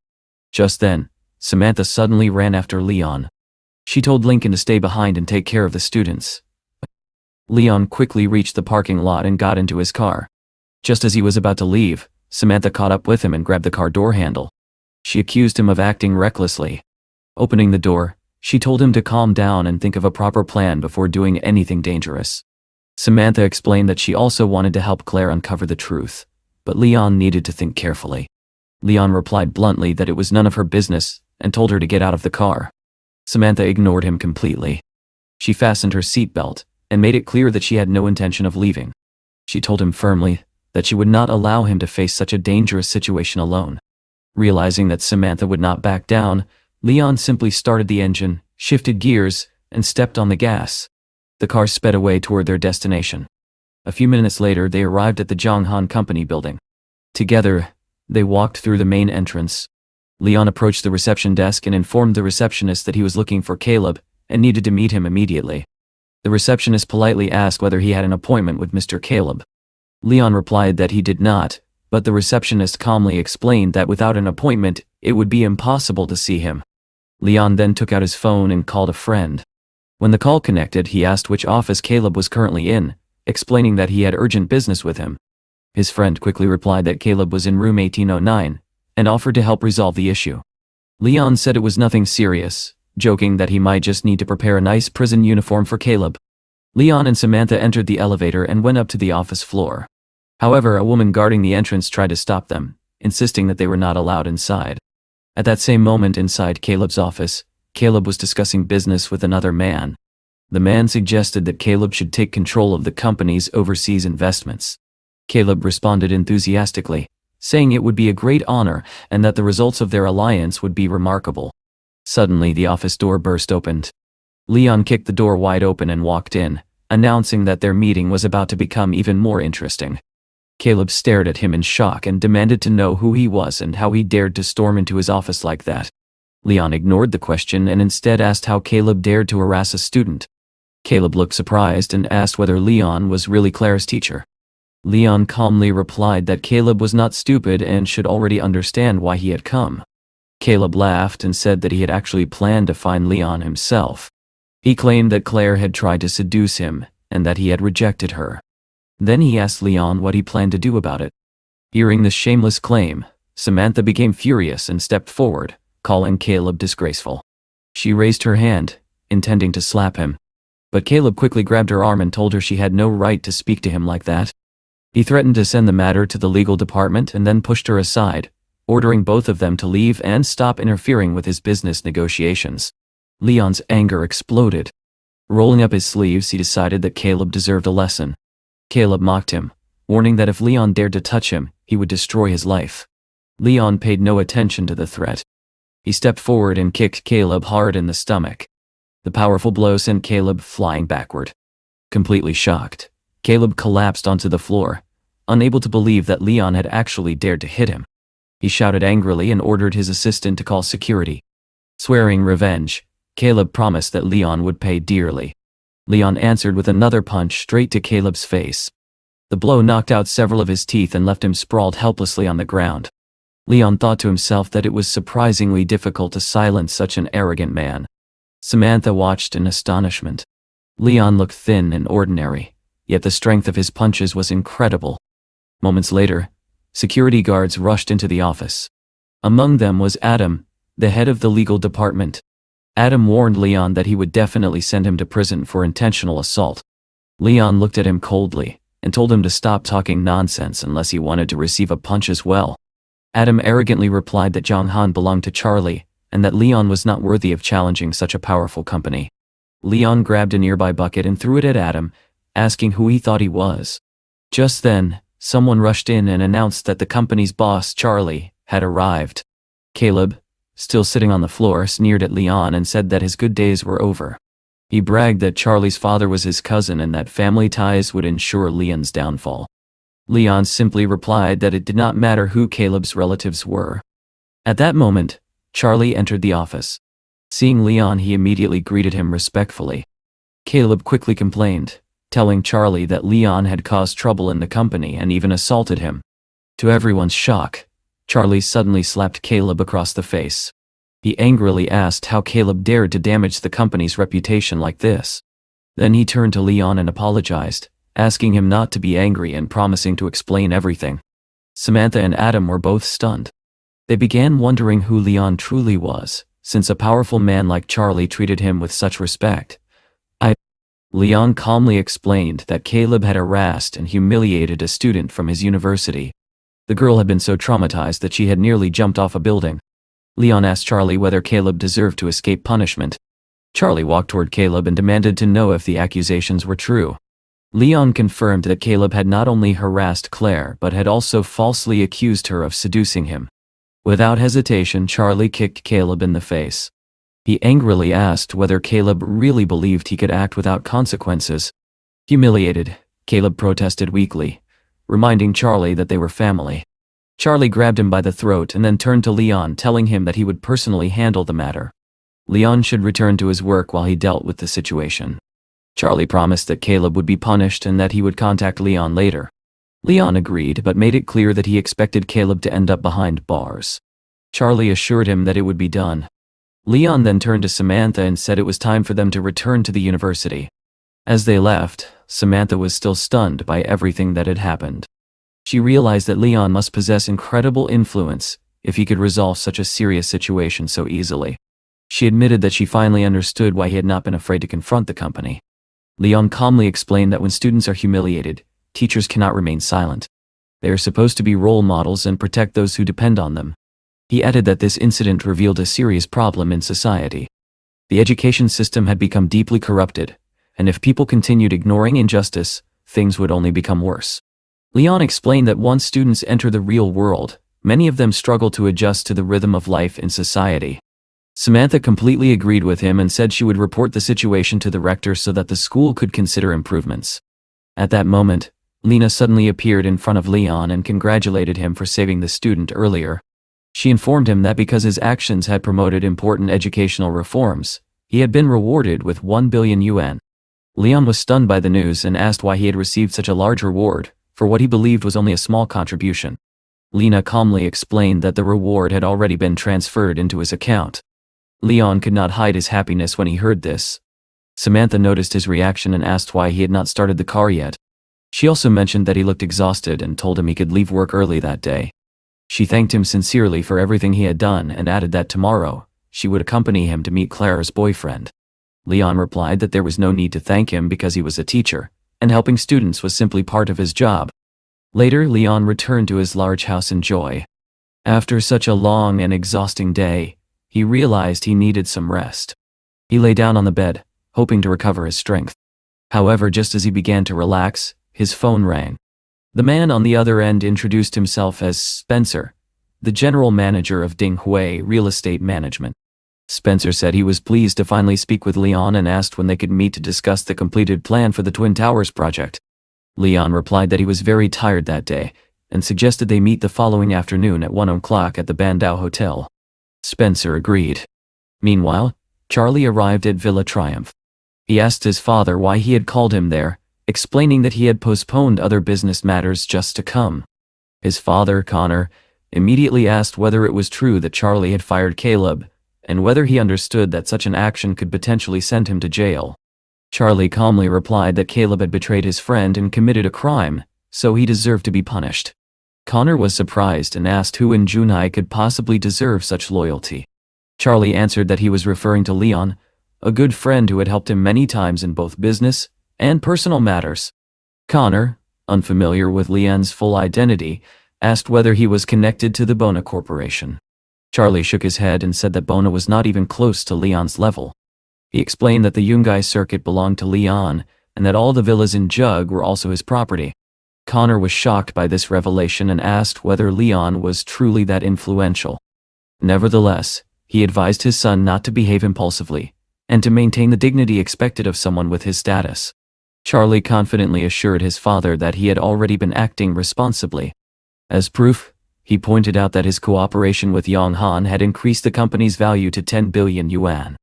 Just then, Samantha suddenly ran after Leon. She told Lincoln to stay behind and take care of the students. Leon quickly reached the parking lot and got into his car. Just as he was about to leave, Samantha caught up with him and grabbed the car door handle. She accused him of acting recklessly. Opening the door, she told him to calm down and think of a proper plan before doing anything dangerous. Samantha explained that she also wanted to help Claire uncover the truth, but Leon needed to think carefully. Leon replied bluntly that it was none of her business and told her to get out of the car. Samantha ignored him completely. She fastened her seatbelt and made it clear that she had no intention of leaving. She told him firmly that she would not allow him to face such a dangerous situation alone. Realizing that Samantha would not back down, Leon simply started the engine, shifted gears, and stepped on the gas. The car sped away toward their destination. A few minutes later, they arrived at the Jong Han Company building. Together, they walked through the main entrance. Leon approached the reception desk and informed the receptionist that he was looking for Caleb and needed to meet him immediately. The receptionist politely asked whether he had an appointment with Mr. Caleb. Leon replied that he did not, but the receptionist calmly explained that without an appointment, it would be impossible to see him. Leon then took out his phone and called a friend. When the call connected, he asked which office Caleb was currently in, explaining that he had urgent business with him. His friend quickly replied that Caleb was in room 1809, and offered to help resolve the issue. Leon said it was nothing serious, joking that he might just need to prepare a nice prison uniform for Caleb. Leon and Samantha entered the elevator and went up to the office floor. However, a woman guarding the entrance tried to stop them, insisting that they were not allowed inside. At that same moment inside Caleb's office, Caleb was discussing business with another man. The man suggested that Caleb should take control of the company's overseas investments. Caleb responded enthusiastically, saying it would be a great honor and that the results of their alliance would be remarkable. Suddenly, the office door burst open. Leon kicked the door wide open and walked in, announcing that their meeting was about to become even more interesting. Caleb stared at him in shock and demanded to know who he was and how he dared to storm into his office like that. Leon ignored the question and instead asked how Caleb dared to harass a student. Caleb looked surprised and asked whether Leon was really Claire's teacher. Leon calmly replied that Caleb was not stupid and should already understand why he had come. Caleb laughed and said that he had actually planned to find Leon himself. He claimed that Claire had tried to seduce him and that he had rejected her. Then he asked Leon what he planned to do about it. Hearing this shameless claim, Samantha became furious and stepped forward, calling Caleb disgraceful. She raised her hand, intending to slap him. But Caleb quickly grabbed her arm and told her she had no right to speak to him like that. He threatened to send the matter to the legal department and then pushed her aside, ordering both of them to leave and stop interfering with his business negotiations. Leon's anger exploded. Rolling up his sleeves, he decided that Caleb deserved a lesson. Caleb mocked him, warning that if Leon dared to touch him, he would destroy his life. Leon paid no attention to the threat. He stepped forward and kicked Caleb hard in the stomach. The powerful blow sent Caleb flying backward. Completely shocked, Caleb collapsed onto the floor, unable to believe that Leon had actually dared to hit him. He shouted angrily and ordered his assistant to call security. Swearing revenge, Caleb promised that Leon would pay dearly. Leon answered with another punch straight to Caleb's face. The blow knocked out several of his teeth and left him sprawled helplessly on the ground. Leon thought to himself that it was surprisingly difficult to silence such an arrogant man. Samantha watched in astonishment. Leon looked thin and ordinary, yet the strength of his punches was incredible. Moments later, security guards rushed into the office. Among them was Adam, the head of the legal department. Adam warned Leon that he would definitely send him to prison for intentional assault. Leon looked at him coldly and told him to stop talking nonsense unless he wanted to receive a punch as well. Adam arrogantly replied that Jong Han belonged to Charlie and that Leon was not worthy of challenging such a powerful company. Leon grabbed a nearby bucket and threw it at Adam, asking who he thought he was. Just then, someone rushed in and announced that the company's boss, Charlie, had arrived. Caleb, still sitting on the floor, sneered at Leon and said that his good days were over. He bragged that Charlie's father was his cousin and that family ties would ensure Leon's downfall. Leon simply replied that it did not matter who Caleb's relatives were. At that moment, Charlie entered the office. Seeing Leon, he immediately greeted him respectfully. Caleb quickly complained, telling Charlie that Leon had caused trouble in the company and even assaulted him. To everyone's shock, Charlie suddenly slapped Caleb across the face. He angrily asked how Caleb dared to damage the company's reputation like this. Then he turned to Leon and apologized, asking him not to be angry and promising to explain everything. Samantha and Adam were both stunned. They began wondering who Leon truly was, since a powerful man like Charlie treated him with such respect. Leon calmly explained that Caleb had harassed and humiliated a student from his university. The girl had been so traumatized that she had nearly jumped off a building. Leon asked Charlie whether Caleb deserved to escape punishment. Charlie walked toward Caleb and demanded to know if the accusations were true. Leon confirmed that Caleb had not only harassed Claire but had also falsely accused her of seducing him. Without hesitation, Charlie kicked Caleb in the face. He angrily asked whether Caleb really believed he could act without consequences. Humiliated, Caleb protested weakly, reminding Charlie that they were family. Charlie grabbed him by the throat and then turned to Leon, telling him that he would personally handle the matter. Leon should return to his work while he dealt with the situation. Charlie promised that Caleb would be punished and that he would contact Leon later. Leon agreed but made it clear that he expected Caleb to end up behind bars. Charlie assured him that it would be done. Leon then turned to Samantha and said it was time for them to return to the university. As they left, Samantha was still stunned by everything that had happened. She realized that Leon must possess incredible influence if he could resolve such a serious situation so easily. She admitted that she finally understood why he had not been afraid to confront the company. Leon calmly explained that when students are humiliated, teachers cannot remain silent. They are supposed to be role models and protect those who depend on them. He added that this incident revealed a serious problem in society. The education system had become deeply corrupted, and if people continued ignoring injustice, things would only become worse. Leon explained that once students enter the real world, many of them struggle to adjust to the rhythm of life in society. Samantha completely agreed with him and said she would report the situation to the rector so that the school could consider improvements. At that moment, Lena suddenly appeared in front of Leon and congratulated him for saving the student earlier. She informed him that because his actions had promoted important educational reforms, he had been rewarded with 1 billion yuan. Leon was stunned by the news and asked why he had received such a large reward for what he believed was only a small contribution. Lena calmly explained that the reward had already been transferred into his account. Leon could not hide his happiness when he heard this. Samantha noticed his reaction and asked why he had not started the car yet. She also mentioned that he looked exhausted and told him he could leave work early that day. She thanked him sincerely for everything he had done and added that tomorrow, she would accompany him to meet Claire's boyfriend. Leon replied that there was no need to thank him because he was a teacher, and helping students was simply part of his job. Later, Leon returned to his large house in joy. After such a long and exhausting day, he realized he needed some rest. He lay down on the bed, hoping to recover his strength. However, just as he began to relax, his phone rang. The man on the other end introduced himself as Spencer, the general manager of Dinghui Real Estate Management. Spencer said he was pleased to finally speak with Leon and asked when they could meet to discuss the completed plan for the Twin Towers project. Leon replied that he was very tired that day and suggested they meet the following afternoon at 1 o'clock at the Bandao Hotel. Spencer agreed. Meanwhile, Charlie arrived at Villa Triumph. He asked his father why he had called him there, explaining that he had postponed other business matters just to come. His father, Connor, immediately asked whether it was true that Charlie had fired Caleb, and whether he understood that such an action could potentially send him to jail. Charlie calmly replied that Caleb had betrayed his friend and committed a crime, so he deserved to be punished. Connor was surprised and asked who in Junhai could possibly deserve such loyalty. Charlie answered that he was referring to Leon, a good friend who had helped him many times in both business and personal matters. Connor, unfamiliar with Leon's full identity, asked whether he was connected to the Bona Corporation. Charlie shook his head and said that Bona was not even close to Leon's level. He explained that the Yungai circuit belonged to Leon and that all the villas in Jug were also his property. Connor was shocked by this revelation and asked whether Leon was truly that influential. Nevertheless, he advised his son not to behave impulsively and to maintain the dignity expected of someone with his status. Charlie confidently assured his father that he had already been acting responsibly. As proof, he pointed out that his cooperation with Yang Han had increased the company's value to 10 billion yuan.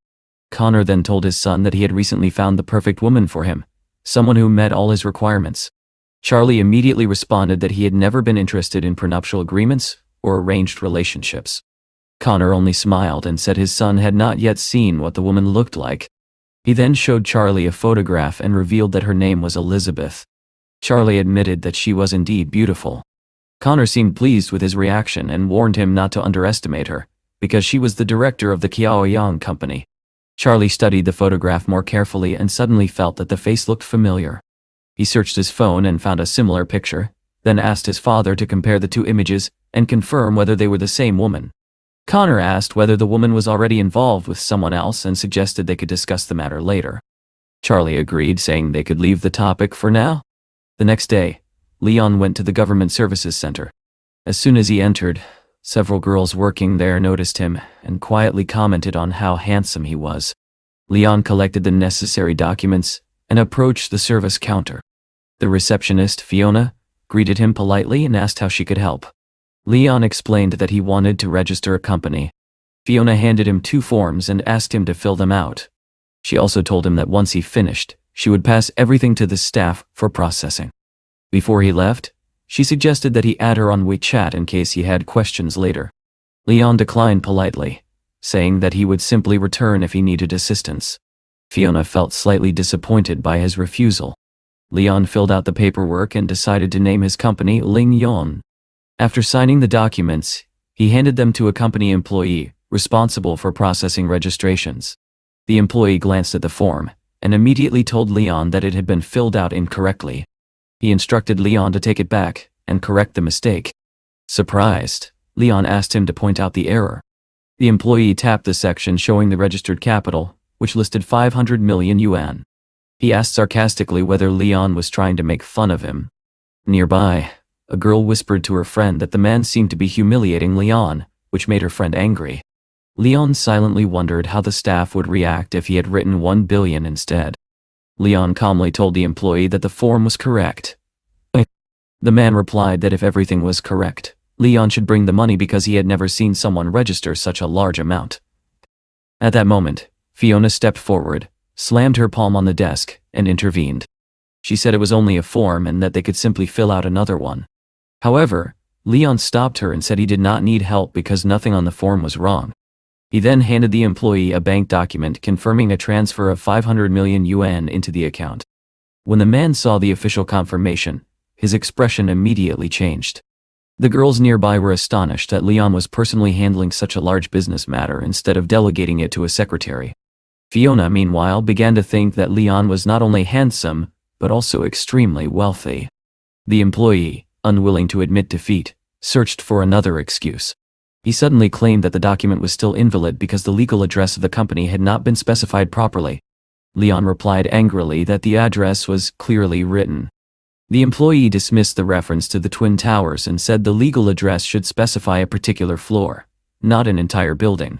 Connor then told his son that he had recently found the perfect woman for him, someone who met all his requirements. Charlie immediately responded that he had never been interested in prenuptial agreements or arranged relationships. Connor only smiled and said his son had not yet seen what the woman looked like. He then showed Charlie a photograph and revealed that her name was Elizabeth. Charlie admitted that she was indeed beautiful. Connor seemed pleased with his reaction and warned him not to underestimate her, because she was the director of the Qiaoyang company. Charlie studied the photograph more carefully and suddenly felt that the face looked familiar. He searched his phone and found a similar picture, then asked his father to compare the two images and confirm whether they were the same woman. Connor asked whether the woman was already involved with someone else and suggested they could discuss the matter later. Charlie agreed, saying they could leave the topic for now. The next day, Leon went to the Government Services Center. As soon as he entered, several girls working there noticed him and quietly commented on how handsome he was. Leon collected the necessary documents and approached the service counter. The receptionist, Fiona, greeted him politely and asked how she could help. Leon explained that he wanted to register a company. Fiona handed him 2 forms and asked him to fill them out. She also told him that once he finished, she would pass everything to the staff for processing. Before he left, she suggested that he add her on WeChat in case he had questions later. Leon declined politely, saying that he would simply return if he needed assistance. Fiona felt slightly disappointed by his refusal. Leon filled out the paperwork and decided to name his company Ling Yon. After signing the documents, he handed them to a company employee responsible for processing registrations. The employee glanced at the form and immediately told Leon that it had been filled out incorrectly. He instructed Leon to take it back and correct the mistake. Surprised, Leon asked him to point out the error. The employee tapped the section showing the registered capital, which listed 500 million yuan. He asked sarcastically whether Leon was trying to make fun of him. Nearby, a girl whispered to her friend that the man seemed to be humiliating Leon, which made her friend angry. Leon silently wondered how the staff would react if he had written 1 billion instead. Leon calmly told the employee that the form was correct. The man replied that if everything was correct, Leon should bring the money because he had never seen someone register such a large amount. At that moment, Fiona stepped forward, slammed her palm on the desk, and intervened. She said it was only a form and that they could simply fill out another one. However, Leon stopped her and said he did not need help because nothing on the form was wrong. He then handed the employee a bank document confirming a transfer of 500 million yuan into the account. When the man saw the official confirmation, his expression immediately changed. The girls nearby were astonished that Leon was personally handling such a large business matter instead of delegating it to a secretary. Fiona, meanwhile, began to think that Leon was not only handsome, but also extremely wealthy. The employee, unwilling to admit defeat, searched for another excuse. He suddenly claimed that the document was still invalid because the legal address of the company had not been specified properly. Leon replied angrily that the address was clearly written. The employee dismissed the reference to the Twin Towers and said the legal address should specify a particular floor, not an entire building.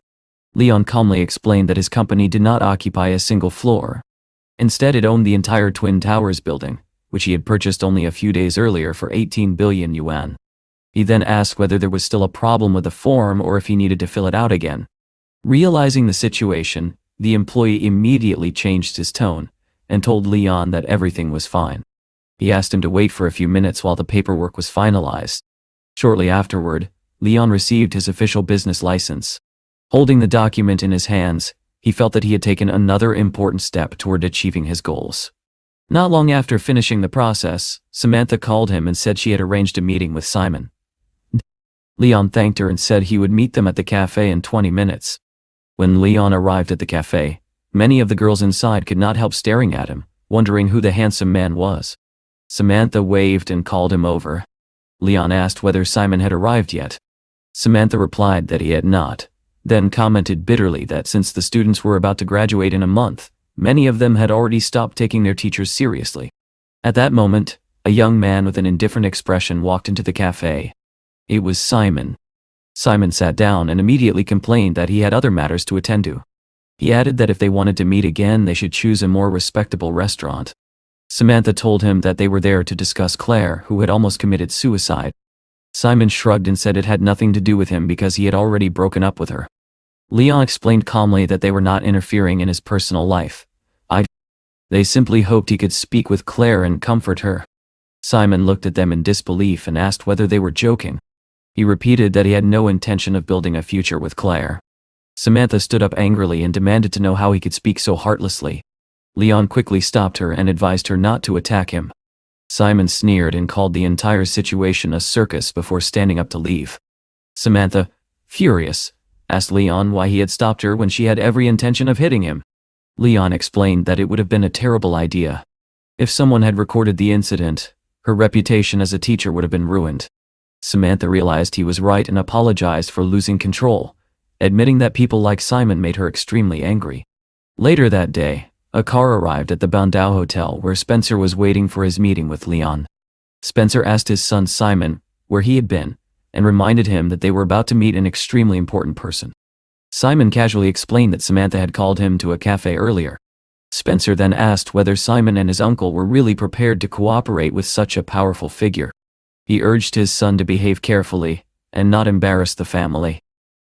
Leon calmly explained that his company did not occupy a single floor. Instead, it owned the entire Twin Towers building, which he had purchased only a few days earlier for 18 billion yuan. He then asked whether there was still a problem with the form or if he needed to fill it out again. Realizing the situation, the employee immediately changed his tone and told Leon that everything was fine. He asked him to wait for a few minutes while the paperwork was finalized. Shortly afterward, Leon received his official business license. Holding the document in his hands, he felt that he had taken another important step toward achieving his goals. Not long after finishing the process, Samantha called him and said she had arranged a meeting with Simon. Leon thanked her and said he would meet them at the cafe in 20 minutes. When Leon arrived at the cafe, many of the girls inside could not help staring at him, wondering who the handsome man was. Samantha waved and called him over. Leon asked whether Simon had arrived yet. Samantha replied that he had not, then commented bitterly that since the students were about to graduate in a month, many of them had already stopped taking their teachers seriously. At that moment, a young man with an indifferent expression walked into the cafe. It was Simon. Simon sat down and immediately complained that he had other matters to attend to. He added that if they wanted to meet again, they should choose a more respectable restaurant. Samantha told him that they were there to discuss Claire, who had almost committed suicide. Simon shrugged and said it had nothing to do with him because he had already broken up with her. Leon explained calmly that they were not interfering in his personal life. They simply hoped he could speak with Claire and comfort her. Simon looked at them in disbelief and asked whether they were joking. He repeated that he had no intention of building a future with Claire. Samantha stood up angrily and demanded to know how he could speak so heartlessly. Leon quickly stopped her and advised her not to attack him. Simon sneered and called the entire situation a circus before standing up to leave. Samantha, furious, asked Leon why he had stopped her when she had every intention of hitting him. Leon explained that it would have been a terrible idea. If someone had recorded the incident, her reputation as a teacher would have been ruined. Samantha realized he was right and apologized for losing control, admitting that people like Simon made her extremely angry. Later that day, a car arrived at the Bandau Hotel where Spencer was waiting for his meeting with Leon. Spencer asked his son Simon where he had been, and reminded him that they were about to meet an extremely important person. Simon casually explained that Samantha had called him to a cafe earlier. Spencer then asked whether Simon and his uncle were really prepared to cooperate with such a powerful figure. He urged his son to behave carefully and not embarrass the family.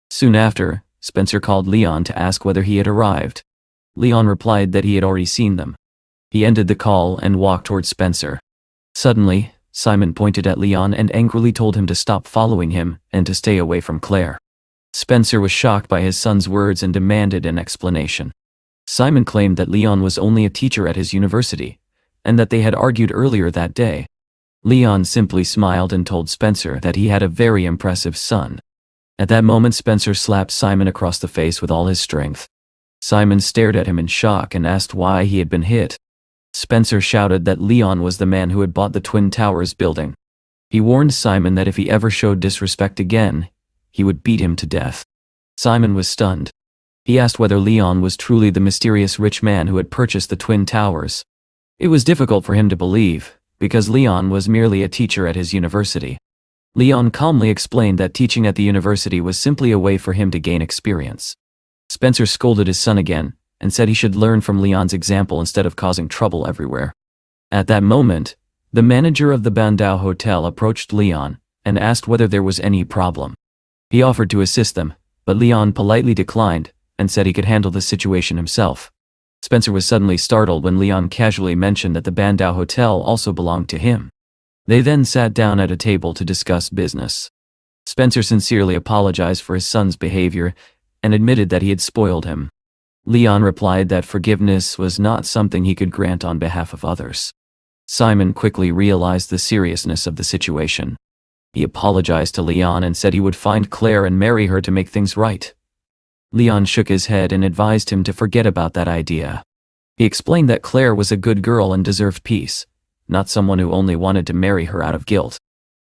Soon after, Spencer called Leon to ask whether he had arrived. Leon replied that he had already seen them. He ended the call and walked towards Spencer. Suddenly, Simon pointed at Leon and angrily told him to stop following him and to stay away from Claire. Spencer was shocked by his son's words and demanded an explanation. Simon claimed that Leon was only a teacher at his university, and that they had argued earlier that day. Leon simply smiled and told Spencer that he had a very impressive son. At that moment, Spencer slapped Simon across the face with all his strength. Simon stared at him in shock and asked why he had been hit. Spencer shouted that Leon was the man who had bought the Twin Towers building. He warned Simon that if he ever showed disrespect again, he would beat him to death. Simon was stunned. He asked whether Leon was truly the mysterious rich man who had purchased the Twin Towers. It was difficult for him to believe, because Leon was merely a teacher at his university. Leon calmly explained that teaching at the university was simply a way for him to gain experience. Spencer scolded his son again, and said he should learn from Leon's example instead of causing trouble everywhere. At that moment, the manager of the Bandau Hotel approached Leon and asked whether there was any problem. He offered to assist them, but Leon politely declined and said he could handle the situation himself. Spencer was suddenly startled when Leon casually mentioned that the Bandau Hotel also belonged to him. They then sat down at a table to discuss business. Spencer sincerely apologized for his son's behavior and admitted that he had spoiled him. Leon replied that forgiveness was not something he could grant on behalf of others. Simon quickly realized the seriousness of the situation. He apologized to Leon and said he would find Claire and marry her to make things right. Leon shook his head and advised him to forget about that idea. He explained that Claire was a good girl and deserved peace, not someone who only wanted to marry her out of guilt.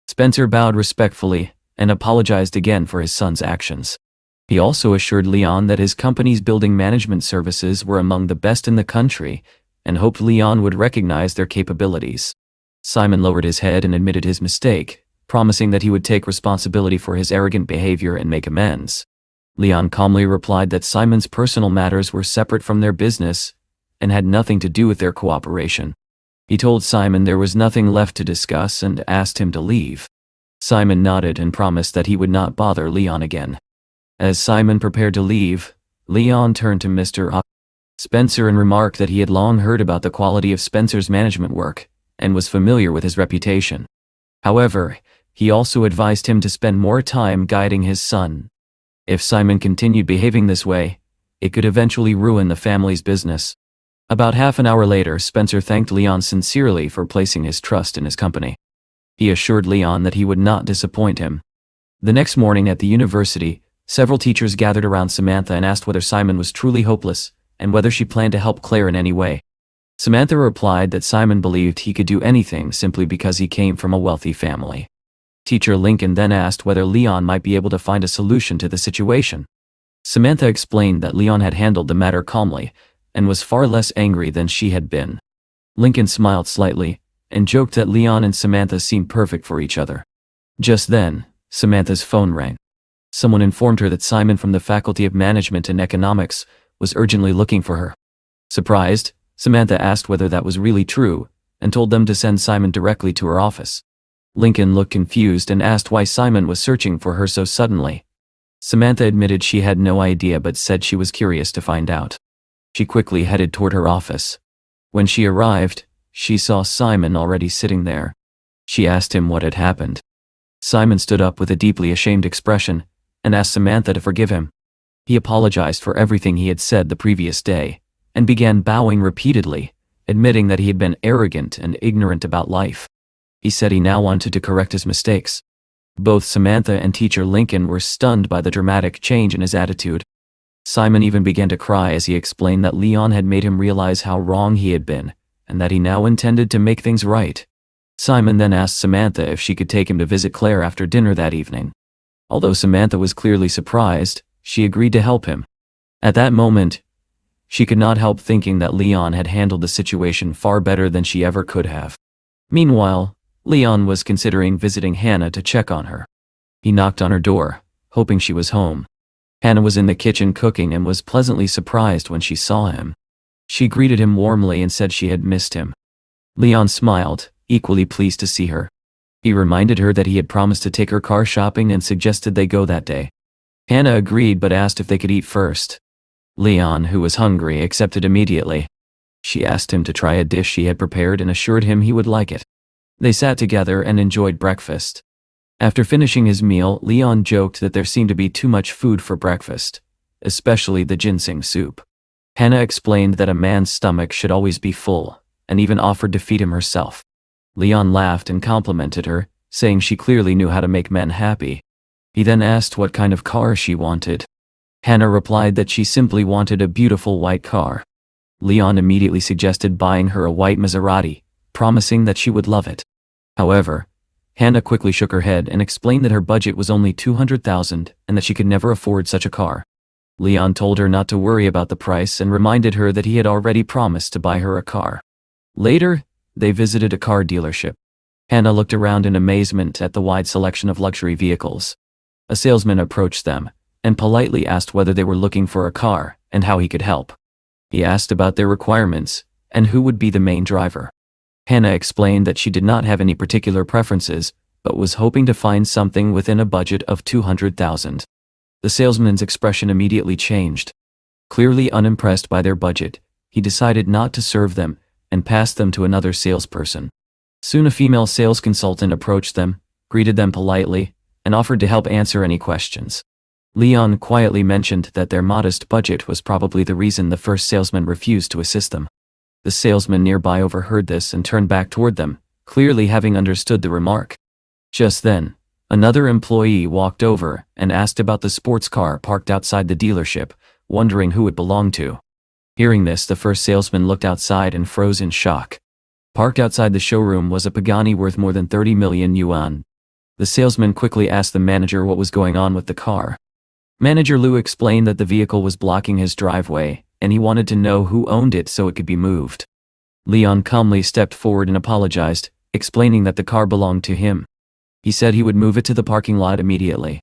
Spencer bowed respectfully and apologized again for his son's actions. He also assured Leon that his company's building management services were among the best in the country and hoped Leon would recognize their capabilities. Simon lowered his head and admitted his mistake, promising that he would take responsibility for his arrogant behavior and make amends. Leon calmly replied that Simon's personal matters were separate from their business and had nothing to do with their cooperation. He told Simon there was nothing left to discuss and asked him to leave. Simon nodded and promised that he would not bother Leon again. As Simon prepared to leave, Leon turned to Mr. Spencer and remarked that he had long heard about the quality of Spencer's management work and was familiar with his reputation. However, he also advised him to spend more time guiding his son. If Simon continued behaving this way, it could eventually ruin the family's business. About half an hour later, Spencer thanked Leon sincerely for placing his trust in his company. He assured Leon that he would not disappoint him. The next morning at the university, several teachers gathered around Samantha and asked whether Simon was truly hopeless and whether she planned to help Claire in any way. Samantha replied that Simon believed he could do anything simply because he came from a wealthy family. Teacher Lincoln then asked whether Leon might be able to find a solution to the situation. Samantha explained that Leon had handled the matter calmly and was far less angry than she had been. Lincoln smiled slightly and joked that Leon and Samantha seemed perfect for each other. Just then, Samantha's phone rang. Someone informed her that Simon from the Faculty of Management and Economics was urgently looking for her. Surprised, Samantha asked whether that was really true, and told them to send Simon directly to her office. Lincoln looked confused and asked why Simon was searching for her so suddenly. Samantha admitted she had no idea but said she was curious to find out. She quickly headed toward her office. When she arrived, she saw Simon already sitting there. She asked him what had happened. Simon stood up with a deeply ashamed expression and asked Samantha to forgive him. He apologized for everything he had said the previous day and began bowing repeatedly, admitting that he had been arrogant and ignorant about life. He said he now wanted to correct his mistakes. Both Samantha and teacher Lincoln were stunned by the dramatic change in his attitude. Simon even began to cry as he explained that Leon had made him realize how wrong he had been, and that he now intended to make things right. Simon then asked Samantha if she could take him to visit Claire after dinner that evening. Although Samantha was clearly surprised, she agreed to help him. At that moment, she could not help thinking that Leon had handled the situation far better than she ever could have. Meanwhile, Leon was considering visiting Hannah to check on her. He knocked on her door, hoping she was home. Hannah was in the kitchen cooking and was pleasantly surprised when she saw him. She greeted him warmly and said she had missed him. Leon smiled, equally pleased to see her. He reminded her that he had promised to take her car shopping and suggested they go that day. Hannah agreed but asked if they could eat first. Leon, who was hungry, accepted immediately. She asked him to try a dish she had prepared and assured him he would like it. They sat together and enjoyed breakfast. After finishing his meal, Leon joked that there seemed to be too much food for breakfast, especially the ginseng soup. Hannah explained that a man's stomach should always be full, and even offered to feed him herself. Leon laughed and complimented her, saying she clearly knew how to make men happy. He then asked what kind of car she wanted. Hannah replied that she simply wanted a beautiful white car. Leon immediately suggested buying her a white Maserati, promising that she would love it. However, Hannah quickly shook her head and explained that her budget was only $200,000 and that she could never afford such a car. Leon told her not to worry about the price and reminded her that he had already promised to buy her a car. Later, they visited a car dealership. Hannah looked around in amazement at the wide selection of luxury vehicles. A salesman approached them and politely asked whether they were looking for a car and how he could help. He asked about their requirements and who would be the main driver. Hannah explained that she did not have any particular preferences, but was hoping to find something within a budget of $200,000. The salesman's expression immediately changed. Clearly unimpressed by their budget, he decided not to serve them and passed them to another salesperson. Soon a female sales consultant approached them, greeted them politely, and offered to help answer any questions. Leon quietly mentioned that their modest budget was probably the reason the first salesman refused to assist them. The salesman nearby overheard this and turned back toward them, clearly having understood the remark. Just then, another employee walked over and asked about the sports car parked outside the dealership, wondering who it belonged to. Hearing this, the first salesman looked outside and froze in shock. Parked outside the showroom was a Pagani worth more than 30 million yuan. The salesman quickly asked the manager what was going on with the car. Manager Liu explained that the vehicle was blocking his driveway, and he wanted to know who owned it so it could be moved. Leon calmly stepped forward and apologized, explaining that the car belonged to him. He said he would move it to the parking lot immediately.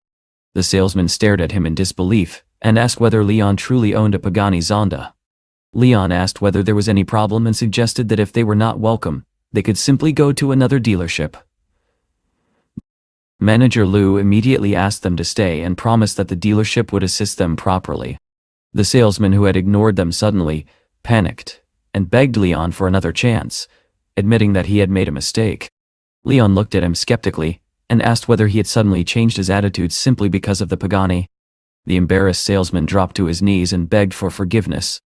The salesman stared at him in disbelief and asked whether Leon truly owned a Pagani Zonda. Leon asked whether there was any problem and suggested that if they were not welcome, they could simply go to another dealership. Manager Liu immediately asked them to stay and promised that the dealership would assist them properly. The salesman, who had ignored them suddenly, panicked and begged Leon for another chance, admitting that he had made a mistake. Leon looked at him skeptically and asked whether he had suddenly changed his attitude simply because of the Pagani. The embarrassed salesman dropped to his knees and begged for forgiveness.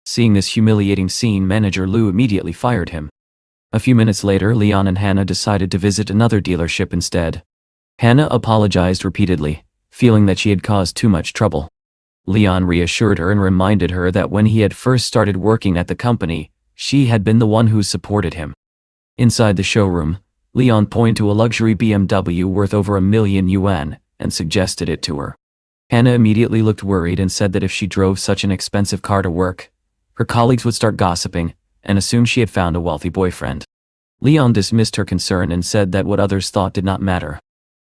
Seeing this humiliating scene, Manager Liu immediately fired him. A few minutes later, Leon and Hannah decided to visit another dealership instead. Hannah apologized repeatedly, feeling that she had caused too much trouble. Leon reassured her and reminded her that when he had first started working at the company, she had been the one who supported him. Inside the showroom, Leon pointed to a luxury BMW worth over 1 million yuan and suggested it to her. Hannah immediately looked worried and said that if she drove such an expensive car to work, her colleagues would start gossiping and assume she had found a wealthy boyfriend. Leon dismissed her concern and said that what others thought did not matter.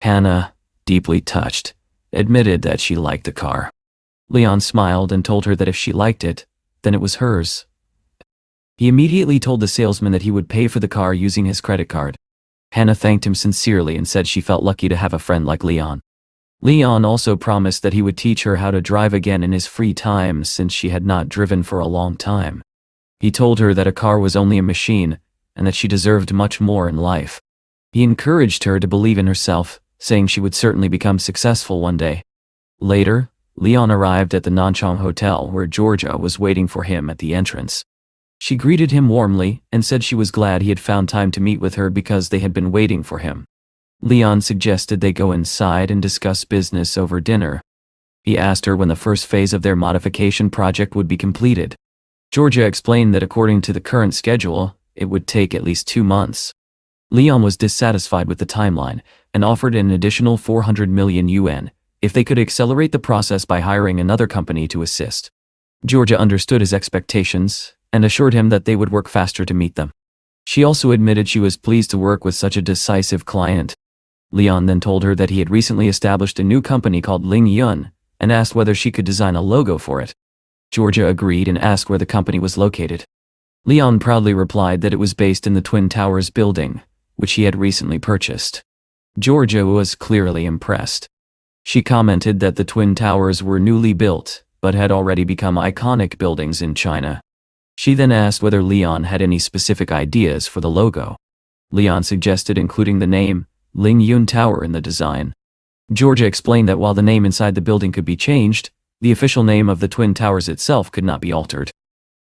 Hannah, deeply touched, admitted that she liked the car. Leon smiled and told her that if she liked it, then it was hers. He immediately told the salesman that he would pay for the car using his credit card. Hannah thanked him sincerely and said she felt lucky to have a friend like Leon. Leon also promised that he would teach her how to drive again in his free time since she had not driven for a long time. He told her that a car was only a machine and that she deserved much more in life. He encouraged her to believe in herself, saying she would certainly become successful one day. Later, Leon arrived at the Nanchang Hotel where Georgia was waiting for him at the entrance. She greeted him warmly and said she was glad he had found time to meet with her because they had been waiting for him. Leon suggested they go inside and discuss business over dinner. He asked her when the first phase of their modification project would be completed. Georgia explained that according to the current schedule, it would take at least 2 months. Leon was dissatisfied with the timeline and offered an additional 400 million yuan if they could accelerate the process by hiring another company to assist. Georgia understood his expectations and assured him that they would work faster to meet them. She also admitted she was pleased to work with such a decisive client. Leon then told her that he had recently established a new company called Ling Yun and asked whether she could design a logo for it. Georgia agreed and asked where the company was located. Leon proudly replied that it was based in the Twin Towers building, which he had recently purchased. Georgia was clearly impressed. She commented that the Twin Towers were newly built, but had already become iconic buildings in China. She then asked whether Leon had any specific ideas for the logo. Leon suggested including the name Ling Yun Tower in the design. Georgia explained that while the name inside the building could be changed, the official name of the Twin Towers itself could not be altered.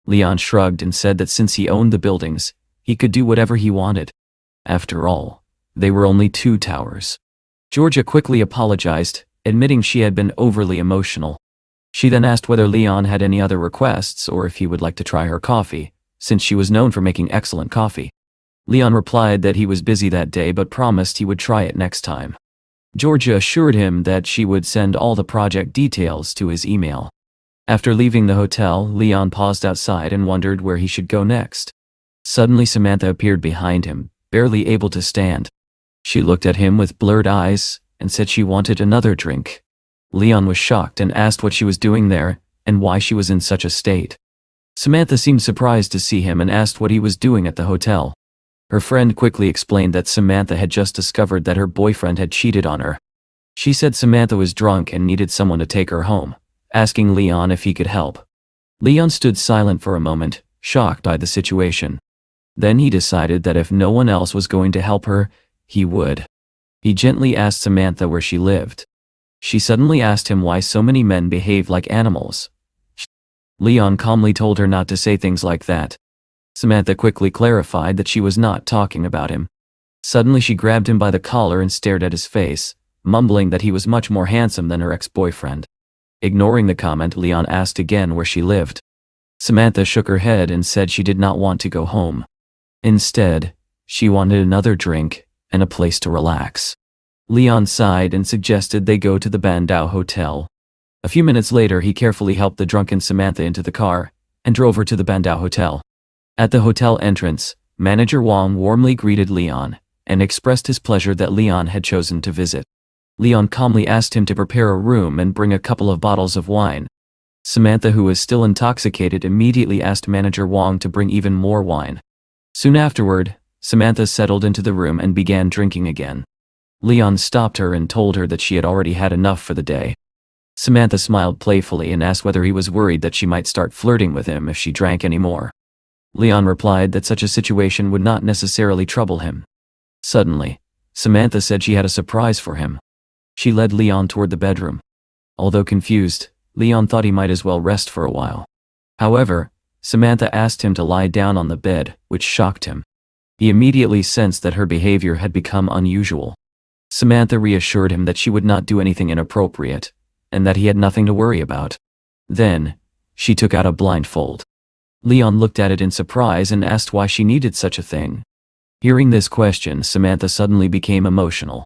Leon shrugged and said that since he owned the buildings, he could do whatever he wanted. After all, they were only 2 towers. Georgia quickly apologized, admitting she had been overly emotional. She then asked whether Leon had any other requests or if he would like to try her coffee, since she was known for making excellent coffee. Leon replied that he was busy that day but promised he would try it next time. Georgia assured him that she would send all the project details to his email. After leaving the hotel, Leon paused outside and wondered where he should go next. Suddenly Samantha appeared behind him, barely able to stand. She looked at him with blurred eyes and said she wanted another drink. Leon was shocked and asked what she was doing there and why she was in such a state. Samantha seemed surprised to see him and asked what he was doing at the hotel. Her friend quickly explained that Samantha had just discovered that her boyfriend had cheated on her. She said Samantha was drunk and needed someone to take her home, asking Leon if he could help. Leon stood silent for a moment, shocked by the situation. Then he decided that if no one else was going to help her, he would. He gently asked Samantha where she lived. She suddenly asked him why so many men behaved like animals. Leon calmly told her not to say things like that. Samantha quickly clarified that she was not talking about him. Suddenly she grabbed him by the collar and stared at his face, mumbling that he was much more handsome than her ex-boyfriend. Ignoring the comment, Leon asked again where she lived. Samantha shook her head and said she did not want to go home. Instead, she wanted another drink and a place to relax. Leon sighed and suggested they go to the Bandao Hotel. A few minutes later, he carefully helped the drunken Samantha into the car and drove her to the Bandao Hotel. At the hotel entrance, Manager Wang warmly greeted Leon and expressed his pleasure that Leon had chosen to visit. Leon calmly asked him to prepare a room and bring a couple of bottles of wine. Samantha, who was still intoxicated, immediately asked Manager Wang to bring even more wine. Soon afterward, Samantha settled into the room and began drinking again. Leon stopped her and told her that she had already had enough for the day. Samantha smiled playfully and asked whether he was worried that she might start flirting with him if she drank any more. Leon replied that such a situation would not necessarily trouble him. Suddenly, Samantha said she had a surprise for him. She led Leon toward the bedroom. Although confused, Leon thought he might as well rest for a while. However, Samantha asked him to lie down on the bed, which shocked him. He immediately sensed that her behavior had become unusual. Samantha reassured him that she would not do anything inappropriate, and that he had nothing to worry about. Then, she took out a blindfold. Leon looked at it in surprise and asked why she needed such a thing. Hearing this question, Samantha suddenly became emotional.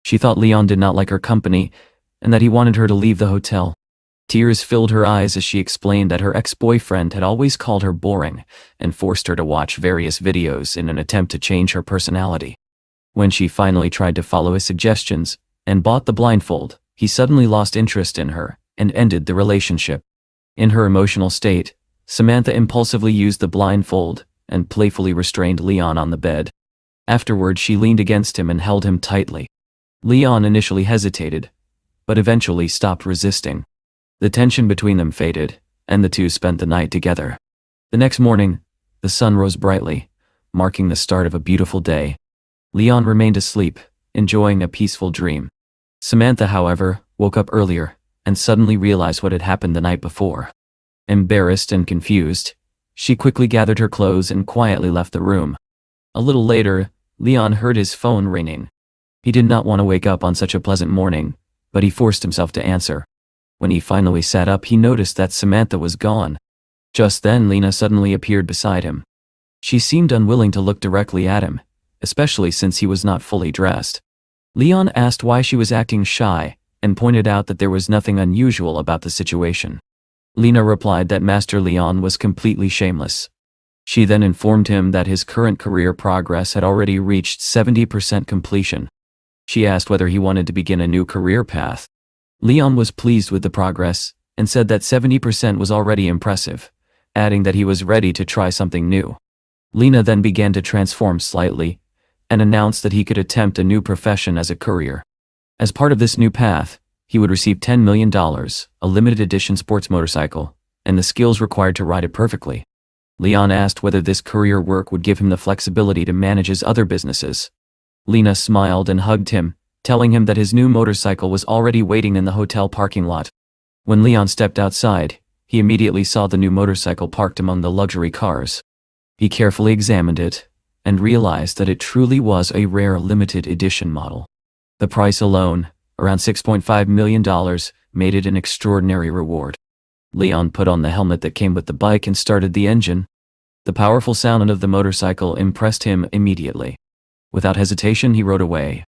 She thought Leon did not like her company, and that he wanted her to leave the hotel. Tears filled her eyes as she explained that her ex-boyfriend had always called her boring and forced her to watch various videos in an attempt to change her personality. When she finally tried to follow his suggestions and bought the blindfold, he suddenly lost interest in her and ended the relationship. In her emotional state, Samantha impulsively used the blindfold and playfully restrained Leon on the bed. Afterward, she leaned against him and held him tightly. Leon initially hesitated, but eventually stopped resisting. The tension between them faded, and the two spent the night together. The next morning, the sun rose brightly, marking the start of a beautiful day. Leon remained asleep, enjoying a peaceful dream. Samantha, however, woke up earlier and suddenly realized what had happened the night before. Embarrassed and confused, she quickly gathered her clothes and quietly left the room. A little later, Leon heard his phone ringing. He did not want to wake up on such a pleasant morning, but he forced himself to answer. When he finally sat up, he noticed that Samantha was gone. Just then, Lena suddenly appeared beside him. She seemed unwilling to look directly at him, especially since he was not fully dressed. Leon asked why she was acting shy, and pointed out that there was nothing unusual about the situation. Lena replied that Master Leon was completely shameless. She then informed him that his current career progress had already reached 70% completion. She asked whether he wanted to begin a new career path. Leon was pleased with the progress, and said that 70% was already impressive, adding that he was ready to try something new. Lena then began to transform slightly, and announced that he could attempt a new profession as a courier. As part of this new path, he would receive $10 million, a limited edition sports motorcycle, and the skills required to ride it perfectly. Leon asked whether this courier work would give him the flexibility to manage his other businesses. Lena smiled and hugged him, telling him that his new motorcycle was already waiting in the hotel parking lot. When Leon stepped outside, he immediately saw the new motorcycle parked among the luxury cars. He carefully examined it, and realized that it truly was a rare limited edition model. The price alone, around $6.5 million, made it an extraordinary reward. Leon put on the helmet that came with the bike and started the engine. The powerful sound of the motorcycle impressed him immediately. Without hesitation, he rode away.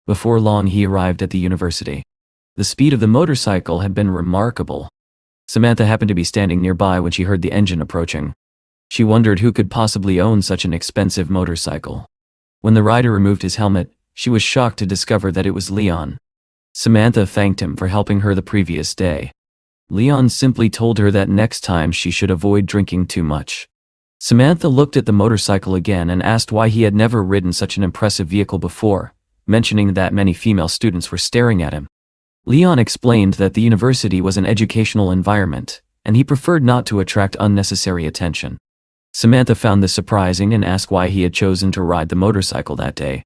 Before long, he arrived at the university. The speed of the motorcycle had been remarkable. Samantha happened to be standing nearby when she heard the engine approaching. She wondered who could possibly own such an expensive motorcycle. When the rider removed his helmet, she was shocked to discover that it was Leon. Samantha thanked him for helping her the previous day. Leon simply told her that next time she should avoid drinking too much. Samantha looked at the motorcycle again and asked why he had never ridden such an impressive vehicle before, mentioning that many female students were staring at him. Leon explained that the university was an educational environment, and he preferred not to attract unnecessary attention. Samantha found this surprising and asked why he had chosen to ride the motorcycle that day.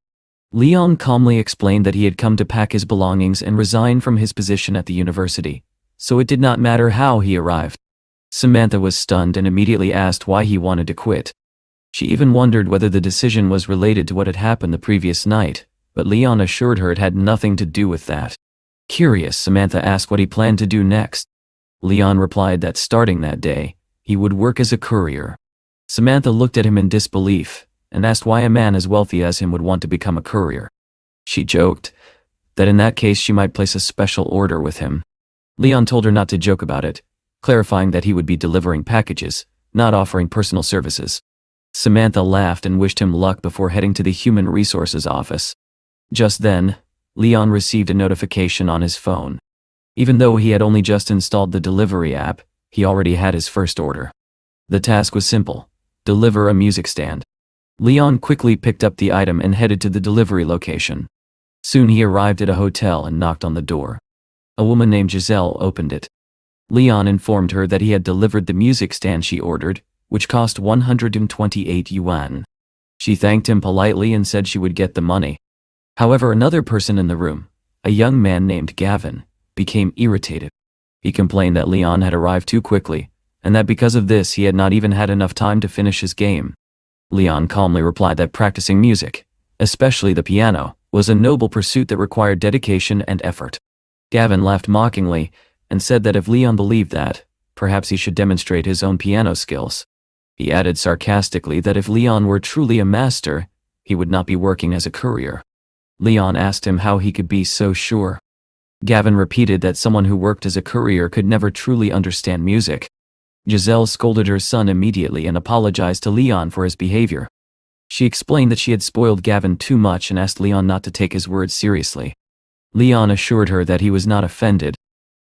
Leon calmly explained that he had come to pack his belongings and resign from his position at the university, so it did not matter how he arrived. Samantha was stunned and immediately asked why he wanted to quit. She even wondered whether the decision was related to what had happened the previous night, but Leon assured her it had nothing to do with that. Curious, Samantha asked what he planned to do next. Leon replied that starting that day, he would work as a courier. Samantha looked at him in disbelief, and asked why a man as wealthy as him would want to become a courier. She joked that in that case she might place a special order with him. Leon told her not to joke about it, clarifying that he would be delivering packages, not offering personal services. Samantha laughed and wished him luck before heading to the Human Resources office. Just then, Leon received a notification on his phone. Even though he had only just installed the delivery app, he already had his first order. The task was simple: deliver a music stand. Leon quickly picked up the item and headed to the delivery location. Soon he arrived at a hotel and knocked on the door. A woman named Giselle opened it. Leon informed her that he had delivered the music stand she ordered, which cost 128 yuan. She thanked him politely and said she would get the money. However, another person in the room, a young man named Gavin, became irritated. He complained that Leon had arrived too quickly, and that because of this he had not even had enough time to finish his game. Leon calmly replied that practicing music, especially the piano, was a noble pursuit that required dedication and effort. Gavin laughed mockingly and said that if Leon believed that, perhaps he should demonstrate his own piano skills. He added sarcastically that if Leon were truly a master, he would not be working as a courier. Leon asked him how he could be so sure. Gavin repeated that someone who worked as a courier could never truly understand music. Giselle scolded her son immediately and apologized to Leon for his behavior. She explained that she had spoiled Gavin too much and asked Leon not to take his words seriously. Leon assured her that he was not offended.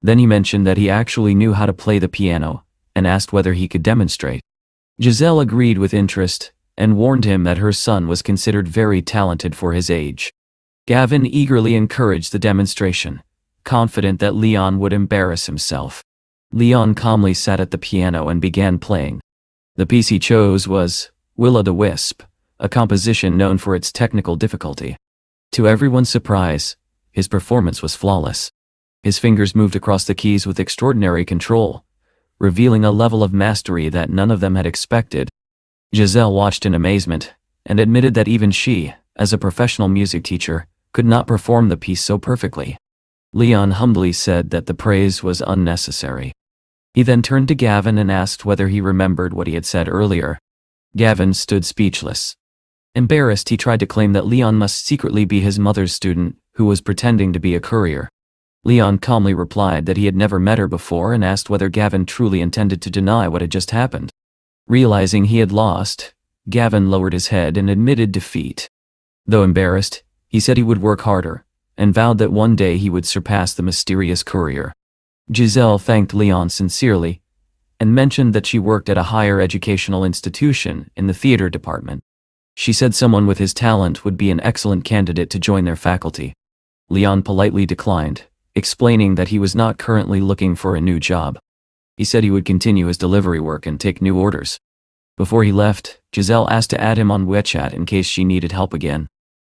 Then he mentioned that he actually knew how to play the piano, and asked whether he could demonstrate. Giselle agreed with interest, and warned him that her son was considered very talented for his age. Gavin eagerly encouraged the demonstration, confident that Leon would embarrass himself. Leon calmly sat at the piano and began playing. The piece he chose was Will-o'-the-Wisp, a composition known for its technical difficulty. To everyone's surprise, his performance was flawless. His fingers moved across the keys with extraordinary control, revealing a level of mastery that none of them had expected. Giselle watched in amazement, and admitted that even she, as a professional music teacher, could not perform the piece so perfectly. Leon humbly said that the praise was unnecessary. He then turned to Gavin and asked whether he remembered what he had said earlier. Gavin stood speechless. Embarrassed, he tried to claim that Leon must secretly be his mother's student, who was pretending to be a courier. Leon calmly replied that he had never met her before and asked whether Gavin truly intended to deny what had just happened. Realizing he had lost, Gavin lowered his head and admitted defeat. Though embarrassed, he said he would work harder, and vowed that one day he would surpass the mysterious courier. Giselle thanked Leon sincerely, and mentioned that she worked at a higher educational institution in the theater department. She said someone with his talent would be an excellent candidate to join their faculty. Leon politely declined, explaining that he was not currently looking for a new job. He said he would continue his delivery work and take new orders. Before he left, Giselle asked to add him on WeChat in case she needed help again.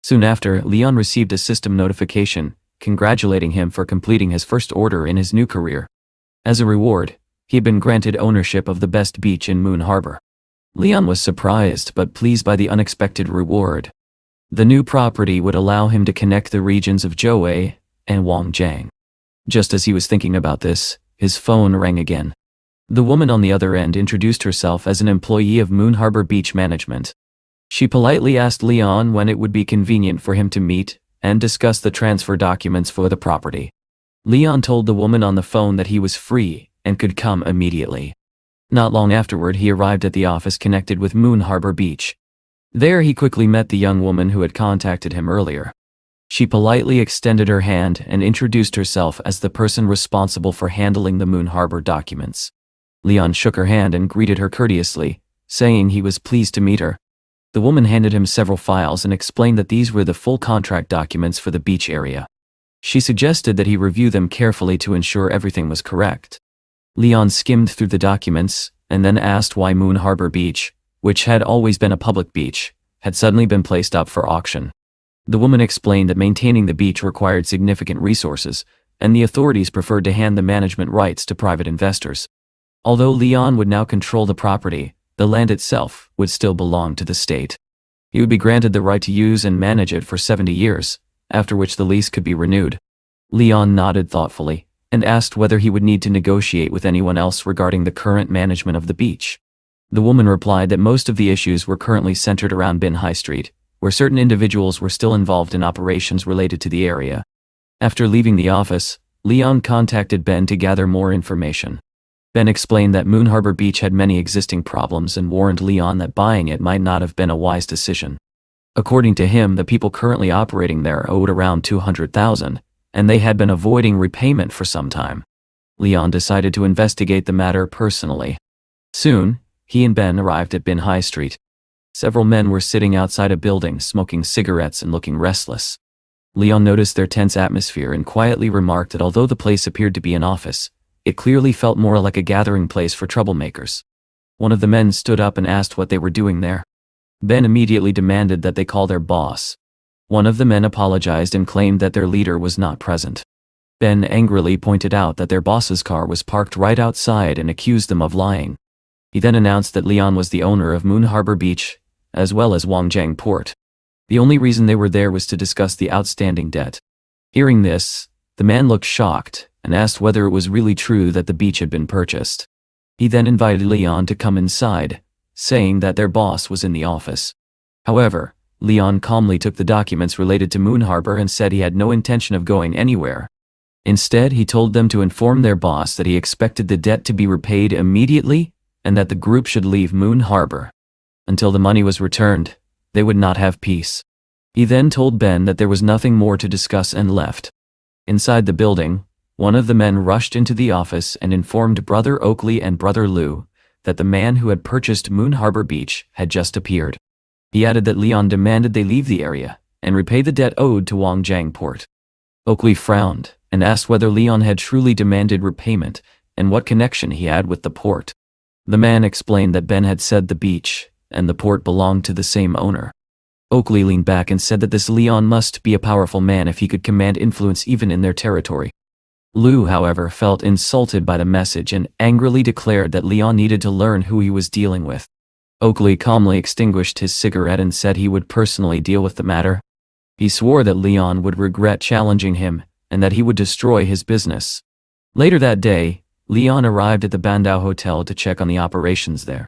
Soon after, Leon received a system notification, congratulating him for completing his first order in his new career. As a reward, he had been granted ownership of the best beach in Moon Harbor. Leon was surprised but pleased by the unexpected reward. The new property would allow him to connect the regions of Zhou and Wangjiang. Just as he was thinking about this, his phone rang again. The woman on the other end introduced herself as an employee of Moon Harbor Beach Management. She politely asked Leon when it would be convenient for him to meet and discuss the transfer documents for the property. Leon told the woman on the phone that he was free and could come immediately. Not long afterward, he arrived at the office connected with Moon Harbor Beach. There he quickly met the young woman who had contacted him earlier. She politely extended her hand and introduced herself as the person responsible for handling the Moon Harbor documents. Leon shook her hand and greeted her courteously, saying he was pleased to meet her. The woman handed him several files and explained that these were the full contract documents for the beach area. She suggested that he review them carefully to ensure everything was correct. Leon skimmed through the documents and then asked why Moon Harbor Beach, which had always been a public beach, had suddenly been placed up for auction. The woman explained that maintaining the beach required significant resources, and the authorities preferred to hand the management rights to private investors. Although Leon would now control the property, the land itself would still belong to the state. He would be granted the right to use and manage it for 70 years, after which the lease could be renewed. Leon nodded thoughtfully, and asked whether he would need to negotiate with anyone else regarding the current management of the beach. The woman replied that most of the issues were currently centered around Bin High Street, where certain individuals were still involved in operations related to the area. After leaving the office, Leon contacted Ben to gather more information. Ben explained that Moon Harbor Beach had many existing problems and warned Leon that buying it might not have been a wise decision. According to him, the people currently operating there owed around $200,000, and they had been avoiding repayment for some time. Leon decided to investigate the matter personally. Soon, he and Ben arrived at Bin High Street. Several men were sitting outside a building smoking cigarettes and looking restless. Leon noticed their tense atmosphere and quietly remarked that although the place appeared to be an office, it clearly felt more like a gathering place for troublemakers. One of the men stood up and asked what they were doing there. Ben immediately demanded that they call their boss. One of the men apologized and claimed that their leader was not present. Ben angrily pointed out that their boss's car was parked right outside and accused them of lying. He then announced that Leon was the owner of Moon Harbor Beach, as well as Wangjiang Port. The only reason they were there was to discuss the outstanding debt. Hearing this, the man looked shocked and asked whether it was really true that the beach had been purchased. He then invited Leon to come inside, saying that their boss was in the office. However, Leon calmly took the documents related to Moon Harbor and said he had no intention of going anywhere. Instead, he told them to inform their boss that he expected the debt to be repaid immediately and that the group should leave Moon Harbor. Until the money was returned, they would not have peace. He then told Ben that there was nothing more to discuss and left. Inside the building, one of the men rushed into the office and informed Brother Oakley and Brother Lou that the man who had purchased Moon Harbor Beach had just appeared. He added that Leon demanded they leave the area and repay the debt owed to Wangjiang Port. Oakley frowned and asked whether Leon had truly demanded repayment and what connection he had with the port. The man explained that Ben had said the beach and the port belonged to the same owner. Oakley leaned back and said that this Leon must be a powerful man if he could command influence even in their territory. Liu, however, felt insulted by the message and angrily declared that Leon needed to learn who he was dealing with. Oakley calmly extinguished his cigarette and said he would personally deal with the matter. He swore that Leon would regret challenging him and that he would destroy his business. Later that day, Leon arrived at the Bandao Hotel to check on the operations there.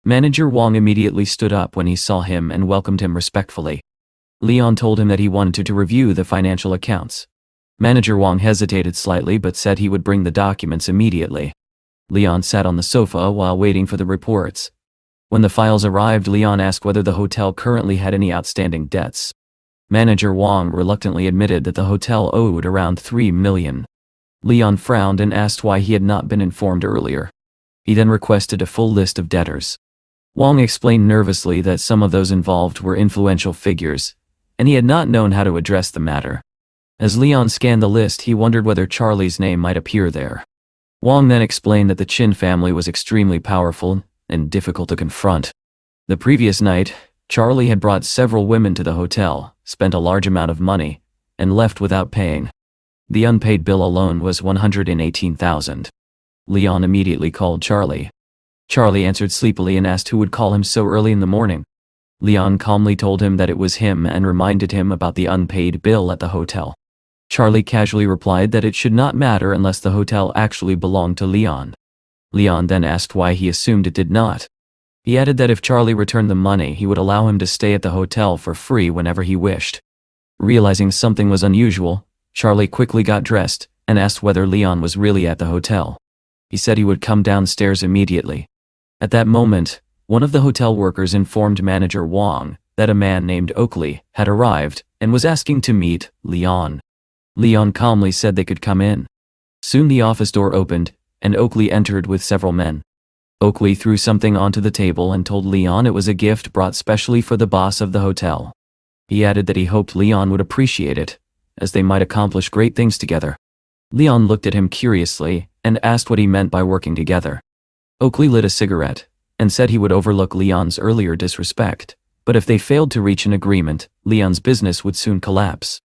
Manager Wang immediately stood up when he saw him and welcomed him respectfully. Leon told him that he wanted to review the financial accounts. Manager Wang hesitated slightly but said he would bring the documents immediately. Leon sat on the sofa while waiting for the reports. When the files arrived, Leon asked whether the hotel currently had any outstanding debts. Manager Wang reluctantly admitted that the hotel owed around 3 million. Leon frowned and asked why he had not been informed earlier. He then requested a full list of debtors. Wang explained nervously that some of those involved were influential figures, and he had not known how to address the matter. As Leon scanned the list, he wondered whether Charlie's name might appear there. Wang then explained that the Qin family was extremely powerful and difficult to confront. The previous night, Charlie had brought several women to the hotel, spent a large amount of money, and left without paying. The unpaid bill alone was 118,000. Leon immediately called Charlie. Charlie answered sleepily and asked who would call him so early in the morning. Leon calmly told him that it was him and reminded him about the unpaid bill at the hotel. Charlie casually replied that it should not matter unless the hotel actually belonged to Leon. Leon then asked why he assumed it did not. He added that if Charlie returned the money, he would allow him to stay at the hotel for free whenever he wished. Realizing something was unusual, Charlie quickly got dressed and asked whether Leon was really at the hotel. He said he would come downstairs immediately. At that moment, one of the hotel workers informed Manager Wang that a man named Oakley had arrived and was asking to meet Leon. Leon calmly said they could come in. Soon the office door opened, and Oakley entered with several men. Oakley threw something onto the table and told Leon it was a gift brought specially for the boss of the hotel. He added that he hoped Leon would appreciate it, as they might accomplish great things together. Leon looked at him curiously and asked what he meant by working together. Oakley lit a cigarette and said he would overlook Leon's earlier disrespect, but if they failed to reach an agreement, Leon's business would soon collapse.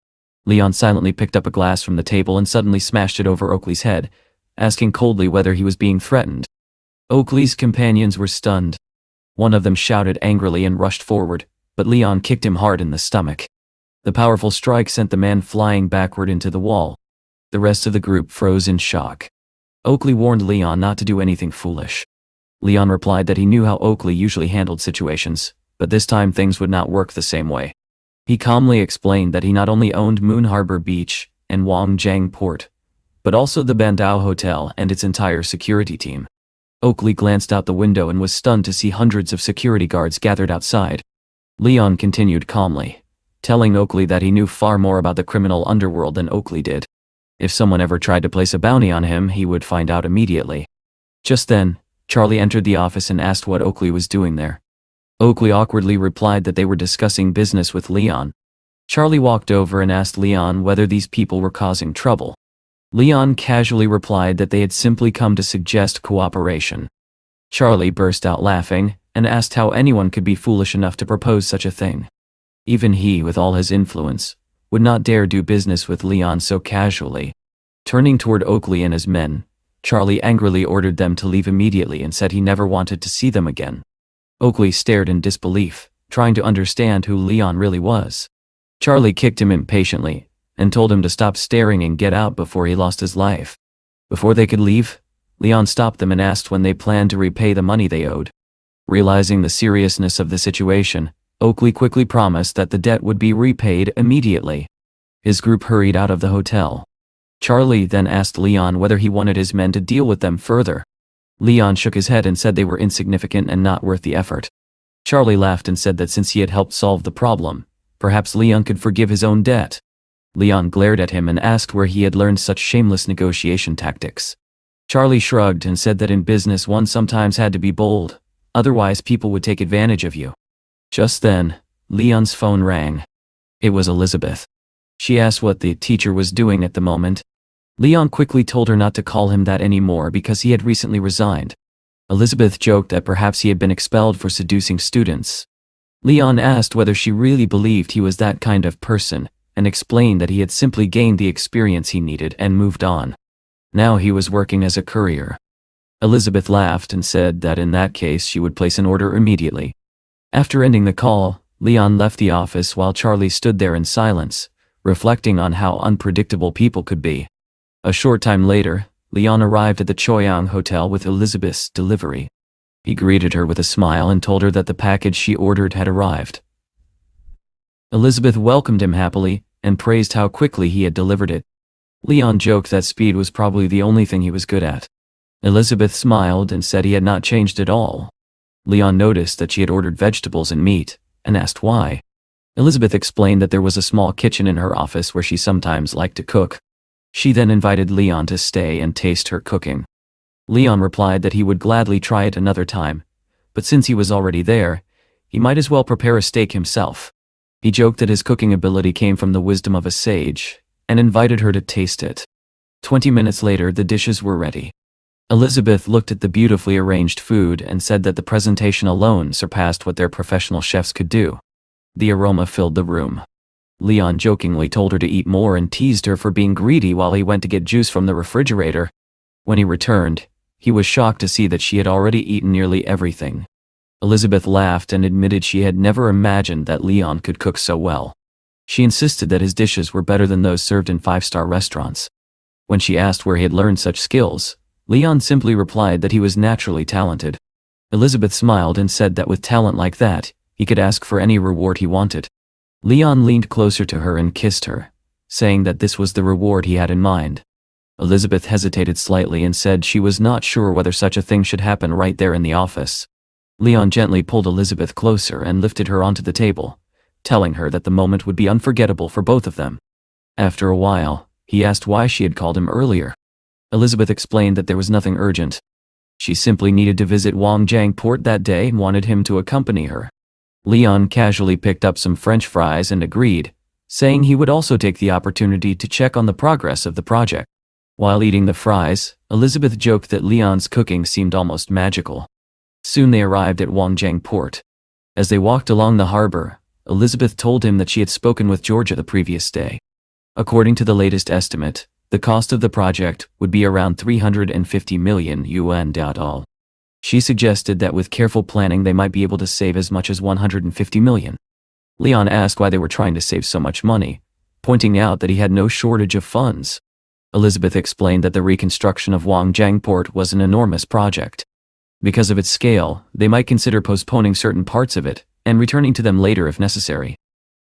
Leon silently picked up a glass from the table and suddenly smashed it over Oakley's head, asking coldly whether he was being threatened. Oakley's companions were stunned. One of them shouted angrily and rushed forward, but Leon kicked him hard in the stomach. The powerful strike sent the man flying backward into the wall. The rest of the group froze in shock. Oakley warned Leon not to do anything foolish. Leon replied that he knew how Oakley usually handled situations, but this time things would not work the same way. He calmly explained that he not only owned Moon Harbor Beach and Wangjiang Port, but also the Bandao Hotel and its entire security team. Oakley glanced out the window and was stunned to see hundreds of security guards gathered outside. Leon continued calmly, telling Oakley that he knew far more about the criminal underworld than Oakley did. If someone ever tried to place a bounty on him, he would find out immediately. Just then, Charlie entered the office and asked what Oakley was doing there. Oakley awkwardly replied that they were discussing business with Leon. Charlie walked over and asked Leon whether these people were causing trouble. Leon casually replied that they had simply come to suggest cooperation. Charlie burst out laughing and asked how anyone could be foolish enough to propose such a thing. Even he, with all his influence, would not dare do business with Leon so casually. Turning toward Oakley and his men, Charlie angrily ordered them to leave immediately and said he never wanted to see them again. Oakley stared in disbelief, trying to understand who Leon really was. Charlie kicked him impatiently and told him to stop staring and get out before he lost his life. Before they could leave, Leon stopped them and asked when they planned to repay the money they owed. Realizing the seriousness of the situation, Oakley quickly promised that the debt would be repaid immediately. His group hurried out of the hotel. Charlie then asked Leon whether he wanted his men to deal with them further. Leon shook his head and said they were insignificant and not worth the effort. Charlie laughed and said that since he had helped solve the problem, perhaps Leon could forgive his own debt. Leon glared at him and asked where he had learned such shameless negotiation tactics. Charlie shrugged and said that in business one sometimes had to be bold, otherwise people would take advantage of you. Just then, Leon's phone rang. It was Elizabeth. She asked what the teacher was doing at the moment. Leon quickly told her not to call him that anymore because he had recently resigned. Elizabeth joked that perhaps he had been expelled for seducing students. Leon asked whether she really believed he was that kind of person, and explained that he had simply gained the experience he needed and moved on. Now he was working as a courier. Elizabeth laughed and said that in that case she would place an order immediately. After ending the call, Leon left the office while Charlie stood there in silence, reflecting on how unpredictable people could be. A short time later, Leon arrived at the Choyang Hotel with Elizabeth's delivery. He greeted her with a smile and told her that the package she ordered had arrived. Elizabeth welcomed him happily and praised how quickly he had delivered it. Leon joked that speed was probably the only thing he was good at. Elizabeth smiled and said he had not changed at all. Leon noticed that she had ordered vegetables and meat, and asked why. Elizabeth explained that there was a small kitchen in her office where she sometimes liked to cook. She then invited Leon to stay and taste her cooking. Leon replied that he would gladly try it another time, but since he was already there, he might as well prepare a steak himself. He joked that his cooking ability came from the wisdom of a sage, and invited her to taste it. 20 minutes later, the dishes were ready. Elizabeth looked at the beautifully arranged food and said that the presentation alone surpassed what their professional chefs could do. The aroma filled the room. Leon jokingly told her to eat more and teased her for being greedy while he went to get juice from the refrigerator. When he returned, he was shocked to see that she had already eaten nearly everything. Elizabeth laughed and admitted she had never imagined that Leon could cook so well. She insisted that his dishes were better than those served in five-star restaurants. When she asked where he had learned such skills, Leon simply replied that he was naturally talented. Elizabeth smiled and said that with talent like that, he could ask for any reward he wanted. Leon leaned closer to her and kissed her, saying that this was the reward he had in mind. Elizabeth hesitated slightly and said she was not sure whether such a thing should happen right there in the office. Leon gently pulled Elizabeth closer and lifted her onto the table, telling her that the moment would be unforgettable for both of them. After a while, he asked why she had called him earlier. Elizabeth explained that there was nothing urgent. She simply needed to visit Wangjiang Port that day and wanted him to accompany her. Leon casually picked up some French fries and agreed, saying he would also take the opportunity to check on the progress of the project. While eating the fries, Elizabeth joked that Leon's cooking seemed almost magical. Soon they arrived at Wangjiang Port. As they walked along the harbor, Elizabeth told him that she had spoken with Georgia the previous day. According to the latest estimate, the cost of the project would be around 350 million yuan. She suggested that with careful planning they might be able to save as much as 150 million. Leon asked why they were trying to save so much money, pointing out that he had no shortage of funds. Elizabeth explained that the reconstruction of Wangjiang Port was an enormous project. Because of its scale, they might consider postponing certain parts of it, and returning to them later if necessary.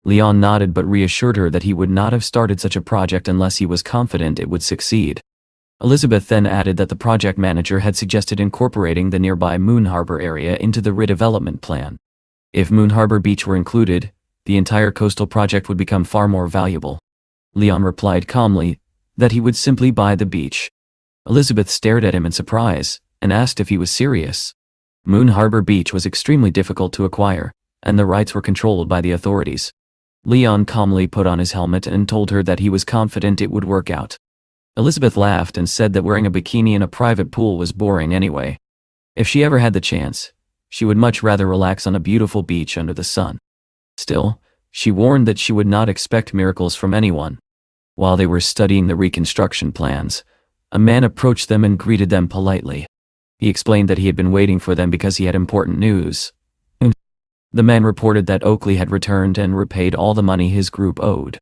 Leon nodded but reassured her that he would not have started such a project unless he was confident it would succeed. Elizabeth then added that the project manager had suggested incorporating the nearby Moon Harbor area into the redevelopment plan. If Moon Harbor Beach were included, the entire coastal project would become far more valuable. Leon replied calmly that he would simply buy the beach. Elizabeth stared at him in surprise and asked if he was serious. Moon Harbor Beach was extremely difficult to acquire, and the rights were controlled by the authorities. Leon calmly put on his helmet and told her that he was confident it would work out. Elizabeth laughed and said that wearing a bikini in a private pool was boring anyway. If she ever had the chance, she would much rather relax on a beautiful beach under the sun. Still, she warned that she would not expect miracles from anyone. While they were studying the reconstruction plans, a man approached them and greeted them politely. He explained that he had been waiting for them because he had important news. The man reported that Oakley had returned and repaid all the money his group owed.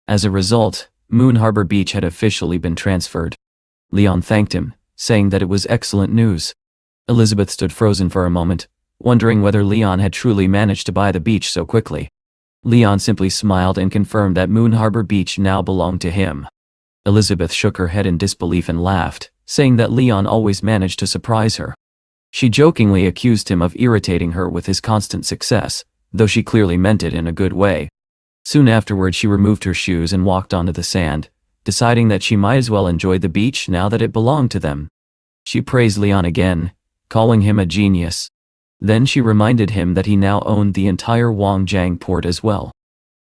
As a result, Moon Harbor Beach had officially been transferred. Leon thanked him, saying that it was excellent news. Elizabeth stood frozen for a moment, wondering whether Leon had truly managed to buy the beach so quickly. Leon simply smiled and confirmed that Moon Harbor Beach now belonged to him. Elizabeth shook her head in disbelief and laughed, saying that Leon always managed to surprise her. She jokingly accused him of irritating her with his constant success, though she clearly meant it in a good way. Soon afterward she removed her shoes and walked onto the sand, deciding that she might as well enjoy the beach now that it belonged to them. She praised Leon again, calling him a genius. Then she reminded him that he now owned the entire Wangjiang port as well.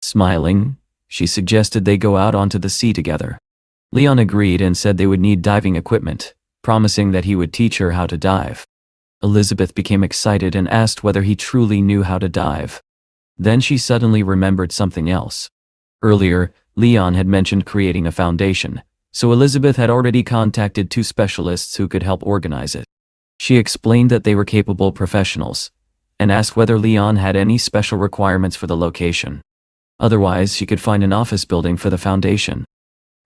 Smiling, she suggested they go out onto the sea together. Leon agreed and said they would need diving equipment, promising that he would teach her how to dive. Elizabeth became excited and asked whether he truly knew how to dive. Then she suddenly remembered something else. Earlier, Leon had mentioned creating a foundation, so Elizabeth had already contacted 2 specialists who could help organize it. She explained that they were capable professionals, and asked whether Leon had any special requirements for the location. Otherwise, she could find an office building for the foundation.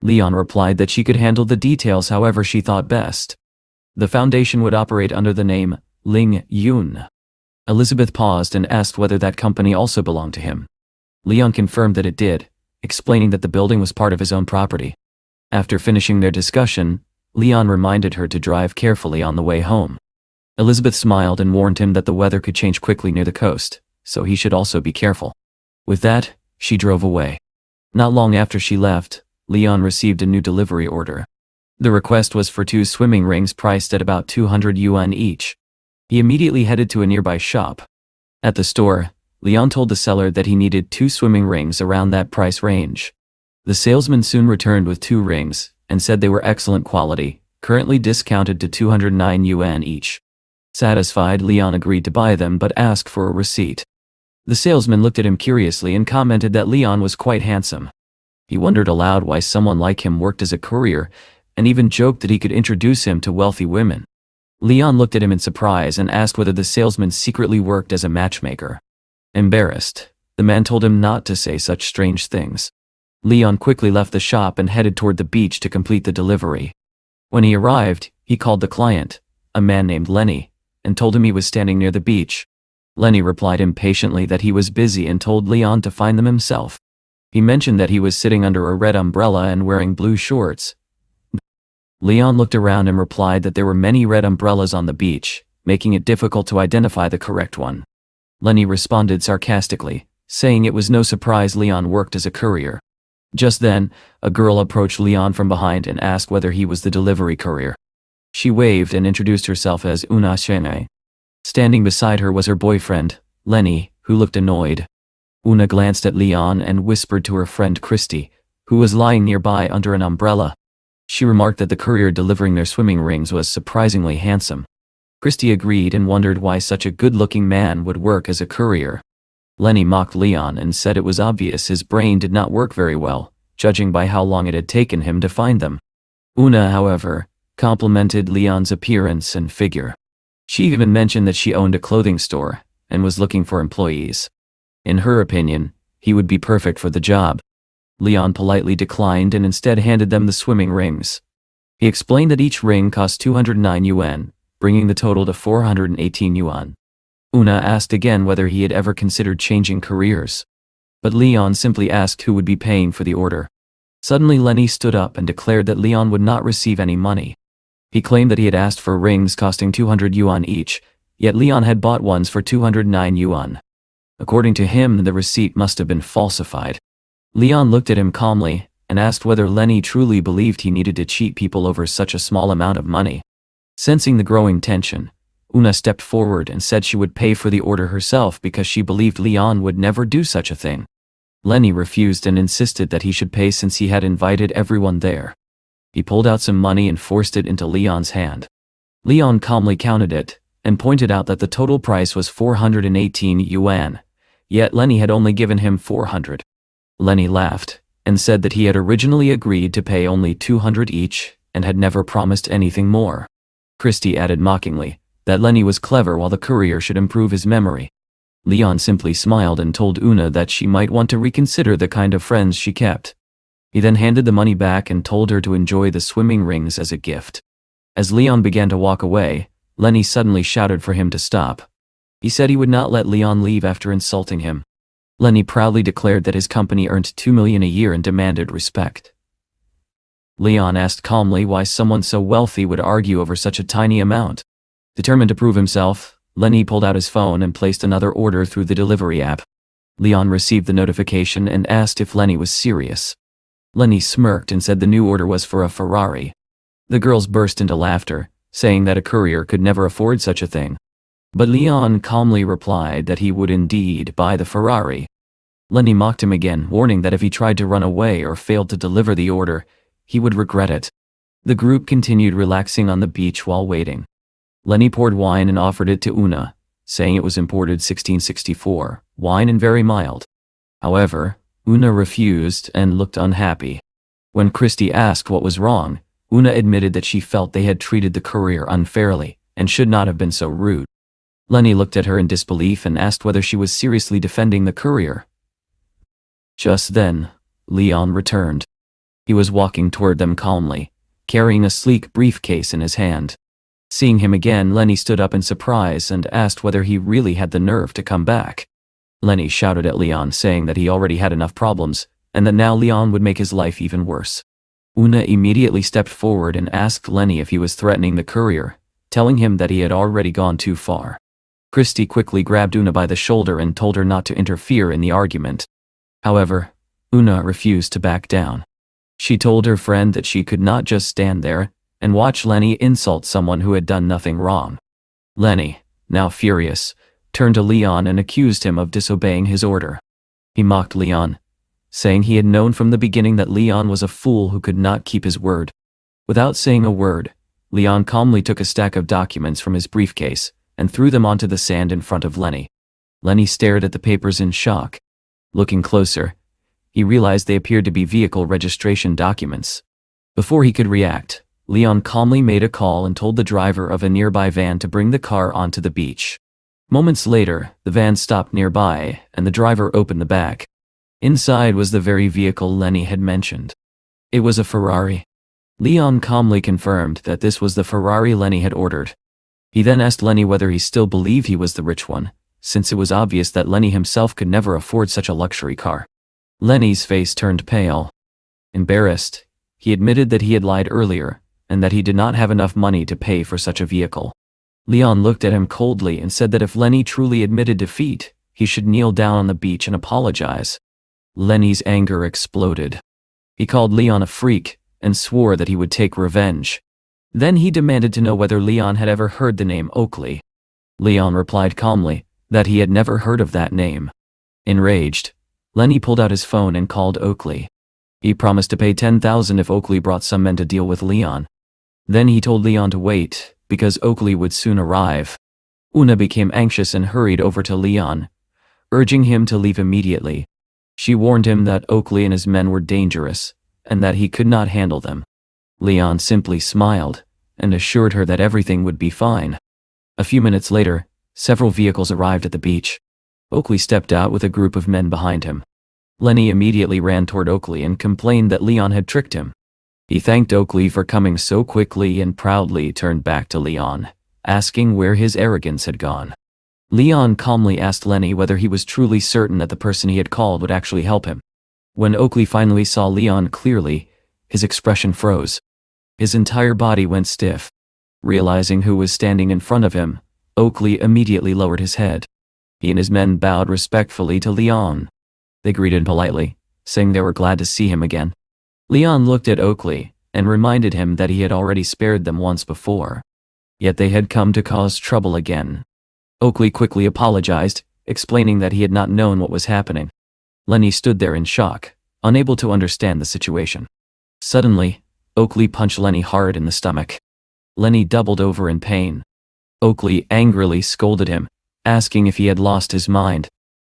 Leon replied that she could handle the details however she thought best. The foundation would operate under the name Ling Yun. Elizabeth paused and asked whether that company also belonged to him. Leon confirmed that it did, explaining that the building was part of his own property. After finishing their discussion, Leon reminded her to drive carefully on the way home. Elizabeth smiled and warned him that the weather could change quickly near the coast, so he should also be careful. With that, she drove away. Not long after she left, Leon received a new delivery order. The request was for 2 swimming rings priced at about 200 yuan each. He immediately headed to a nearby shop. At the store, Leon told the seller that he needed 2 swimming rings around that price range. The salesman soon returned with 2 rings, and said they were excellent quality, currently discounted to 209 yuan each. Satisfied, Leon agreed to buy them but asked for a receipt. The salesman looked at him curiously and commented that Leon was quite handsome. He wondered aloud why someone like him worked as a courier, and even joked that he could introduce him to wealthy women. Leon looked at him in surprise and asked whether the salesman secretly worked as a matchmaker. Embarrassed, the man told him not to say such strange things. Leon quickly left the shop and headed toward the beach to complete the delivery. When he arrived, he called the client, a man named Lenny, and told him he was standing near the beach. Lenny replied impatiently that he was busy and told Leon to find them himself. He mentioned that he was sitting under a red umbrella and wearing blue shorts. Leon looked around and replied that there were many red umbrellas on the beach, making it difficult to identify the correct one. Lenny responded sarcastically, saying it was no surprise Leon worked as a courier. Just then, a girl approached Leon from behind and asked whether he was the delivery courier. She waved and introduced herself as Una Shene. Standing beside her was her boyfriend, Lenny, who looked annoyed. Una glanced at Leon and whispered to her friend Christy, who was lying nearby under an umbrella. She remarked that the courier delivering their swimming rings was surprisingly handsome. Christy agreed and wondered why such a good-looking man would work as a courier. Lenny mocked Leon and said it was obvious his brain did not work very well, judging by how long it had taken him to find them. Una, however, complimented Leon's appearance and figure. She even mentioned that she owned a clothing store and was looking for employees. In her opinion, he would be perfect for the job. Leon politely declined and instead handed them the swimming rings. He explained that each ring cost 209 yuan, bringing the total to 418 yuan. Una asked again whether he had ever considered changing careers. But Leon simply asked who would be paying for the order. Suddenly Lenny stood up and declared that Leon would not receive any money. He claimed that he had asked for rings costing 200 yuan each, yet Leon had bought ones for 209 yuan. According to him, the receipt must have been falsified. Leon looked at him calmly and asked whether Lenny truly believed he needed to cheat people over such a small amount of money. Sensing the growing tension, Una stepped forward and said she would pay for the order herself because she believed Leon would never do such a thing. Lenny refused and insisted that he should pay since he had invited everyone there. He pulled out some money and forced it into Leon's hand. Leon calmly counted it and pointed out that the total price was 418 yuan, yet Lenny had only given him 400. Lenny laughed and said that he had originally agreed to pay only 200 each and had never promised anything more. Christy added mockingly that Lenny was clever while the courier should improve his memory. Leon simply smiled and told Una that she might want to reconsider the kind of friends she kept. He then handed the money back and told her to enjoy the swimming rings as a gift. As Leon began to walk away, Lenny suddenly shouted for him to stop. He said he would not let Leon leave after insulting him. Lenny proudly declared that his company earned 2 million a year and demanded respect. Leon asked calmly why someone so wealthy would argue over such a tiny amount. Determined to prove himself, Lenny pulled out his phone and placed another order through the delivery app. Leon received the notification and asked if Lenny was serious. Lenny smirked and said the new order was for a Ferrari. The girls burst into laughter, saying that a courier could never afford such a thing. But Leon calmly replied that he would indeed buy the Ferrari. Lenny mocked him again, warning that if he tried to run away or failed to deliver the order, he would regret it. The group continued relaxing on the beach while waiting. Lenny poured wine and offered it to Una, saying it was imported 1664, wine and very mild. However, Una refused and looked unhappy. When Christy asked what was wrong, Una admitted that she felt they had treated the courier unfairly and should not have been so rude. Lenny looked at her in disbelief and asked whether she was seriously defending the courier. Just then, Leon returned. He was walking toward them calmly, carrying a sleek briefcase in his hand. Seeing him again, Lenny stood up in surprise and asked whether he really had the nerve to come back. Lenny shouted at Leon, saying that he already had enough problems, and that now Leon would make his life even worse. Una immediately stepped forward and asked Lenny if he was threatening the courier, telling him that he had already gone too far. Christy quickly grabbed Una by the shoulder and told her not to interfere in the argument. However, Una refused to back down. She told her friend that she could not just stand there and watch Lenny insult someone who had done nothing wrong. Lenny, now furious, turned to Leon and accused him of disobeying his order. He mocked Leon, saying he had known from the beginning that Leon was a fool who could not keep his word. Without saying a word, Leon calmly took a stack of documents from his briefcase and threw them onto the sand in front of Lenny. Lenny stared at the papers in shock. Looking closer, he realized they appeared to be vehicle registration documents. Before he could react, Leon calmly made a call and told the driver of a nearby van to bring the car onto the beach. Moments later, the van stopped nearby, and the driver opened the back. Inside was the very vehicle Lenny had mentioned. It was a Ferrari. Leon calmly confirmed that this was the Ferrari Lenny had ordered. He then asked Lenny whether he still believed he was the rich one, since it was obvious that Lenny himself could never afford such a luxury car. Lenny's face turned pale. Embarrassed, he admitted that he had lied earlier, and that he did not have enough money to pay for such a vehicle. Leon looked at him coldly and said that if Lenny truly admitted defeat, he should kneel down on the beach and apologize. Lenny's anger exploded. He called Leon a freak and swore that he would take revenge. Then he demanded to know whether Leon had ever heard the name Oakley. Leon replied calmly that he had never heard of that name. Enraged, Lenny pulled out his phone and called Oakley. He promised to pay $10,000 if Oakley brought some men to deal with Leon. Then he told Leon to wait, because Oakley would soon arrive. Una became anxious and hurried over to Leon, urging him to leave immediately. She warned him that Oakley and his men were dangerous, and that he could not handle them. Leon simply smiled, and assured her that everything would be fine. A few minutes later, several vehicles arrived at the beach. Oakley stepped out with a group of men behind him. Lenny immediately ran toward Oakley and complained that Leon had tricked him. He thanked Oakley for coming so quickly and proudly turned back to Leon, asking where his arrogance had gone. Leon calmly asked Lenny whether he was truly certain that the person he had called would actually help him. When Oakley finally saw Leon clearly, his expression froze. His entire body went stiff. Realizing who was standing in front of him, Oakley immediately lowered his head. He and his men bowed respectfully to Leon. They greeted politely, saying they were glad to see him again. Leon looked at Oakley and reminded him that he had already spared them once before. Yet they had come to cause trouble again. Oakley quickly apologized, explaining that he had not known what was happening. Lenny stood there in shock, unable to understand the situation. Suddenly, Oakley punched Lenny hard in the stomach. Lenny doubled over in pain. Oakley angrily scolded him, asking if he had lost his mind.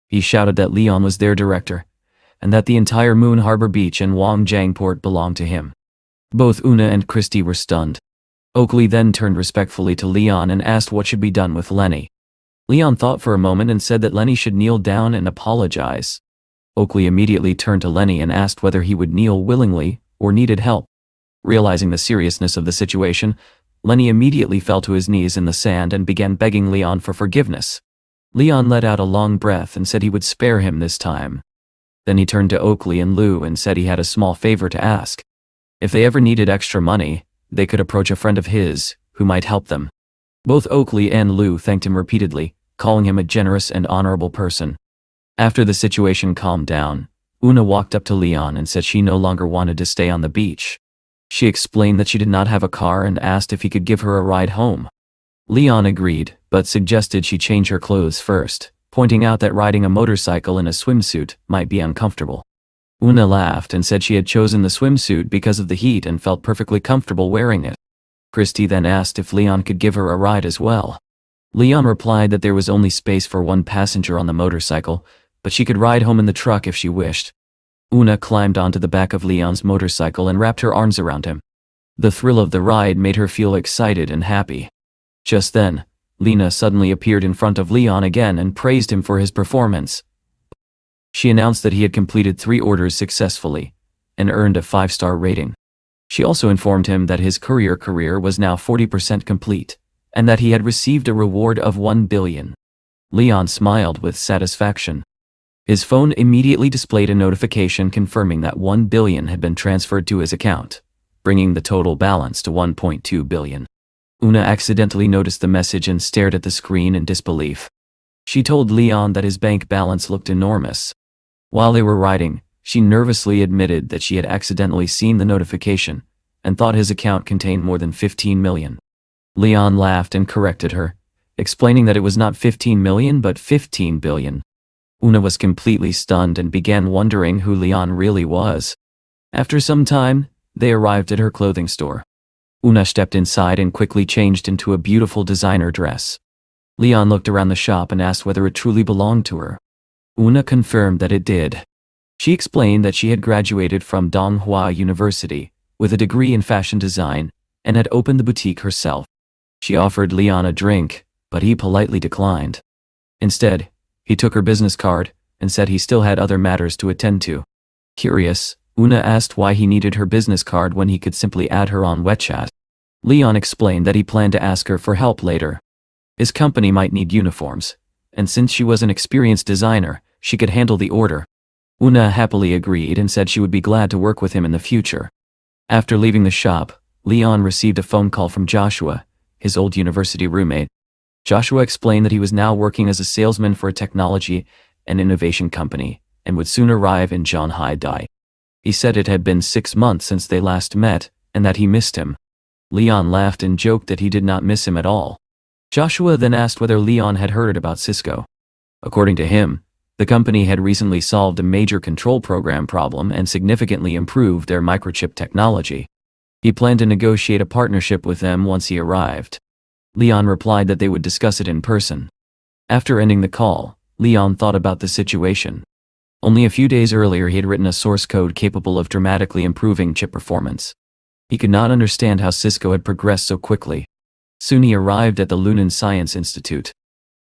He shouted that Leon was their director, and that the entire Moon Harbor Beach and Wangjiang Port belonged to him. Both Una and Christy were stunned. Oakley then turned respectfully to Leon and asked what should be done with Lenny. Leon thought for a moment and said that Lenny should kneel down and apologize. Oakley immediately turned to Lenny and asked whether he would kneel willingly or needed help. Realizing the seriousness of the situation, Lenny immediately fell to his knees in the sand and began begging Leon for forgiveness. Leon let out a long breath and said he would spare him this time. Then he turned to Oakley and Lou and said he had a small favor to ask. If they ever needed extra money, they could approach a friend of his, who might help them. Both Oakley and Lou thanked him repeatedly, calling him a generous and honorable person. After the situation calmed down, Una walked up to Leon and said she no longer wanted to stay on the beach. She explained that she did not have a car and asked if he could give her a ride home. Leon agreed, but suggested she change her clothes first, pointing out that riding a motorcycle in a swimsuit might be uncomfortable. Una laughed and said she had chosen the swimsuit because of the heat and felt perfectly comfortable wearing it. Christy then asked if Leon could give her a ride as well. Leon replied that there was only space for one passenger on the motorcycle, but she could ride home in the truck if she wished. Una climbed onto the back of Leon's motorcycle and wrapped her arms around him. The thrill of the ride made her feel excited and happy. Just then, Lena suddenly appeared in front of Leon again and praised him for his performance. She announced that he had completed 3 orders successfully and earned a 5-star rating. She also informed him that his courier career was now 40% complete and that he had received a reward of 1 billion. Leon smiled with satisfaction. His phone immediately displayed a notification confirming that 1 billion had been transferred to his account, bringing the total balance to 1.2 billion. Una accidentally noticed the message and stared at the screen in disbelief. She told Leon that his bank balance looked enormous. While they were riding, she nervously admitted that she had accidentally seen the notification and thought his account contained more than 15 million. Leon laughed and corrected her, explaining that it was not 15 million but 15 billion. Una was completely stunned and began wondering who Leon really was. After some time, they arrived at her clothing store. Una stepped inside and quickly changed into a beautiful designer dress. Leon looked around the shop and asked whether it truly belonged to her. Una confirmed that it did. She explained that she had graduated from Manhwa University with a degree in fashion design and had opened the boutique herself. She offered Leon a drink, but he politely declined. Instead, he took her business card and said he still had other matters to attend to. Curious, Una asked why he needed her business card when he could simply add her on WeChat. Leon explained that he planned to ask her for help later. His company might need uniforms, and since she was an experienced designer, she could handle the order. Una happily agreed and said she would be glad to work with him in the future. After leaving the shop, Leon received a phone call from Joshua, his old university roommate. Joshua explained that he was now working as a salesman for a technology and innovation company and would soon arrive in Shanghai. He said it had been 6 months since they last met and that he missed him. Leon laughed and joked that he did not miss him at all. Joshua then asked whether Leon had heard about Cisco. According to him, the company had recently solved a major control program problem and significantly improved their microchip technology. He planned to negotiate a partnership with them once he arrived. Leon replied that they would discuss it in person. After ending the call, Leon thought about the situation. Only a few days earlier he had written a source code capable of dramatically improving chip performance. He could not understand how Cisco had progressed so quickly. Soon he arrived at the Lunan Science Institute.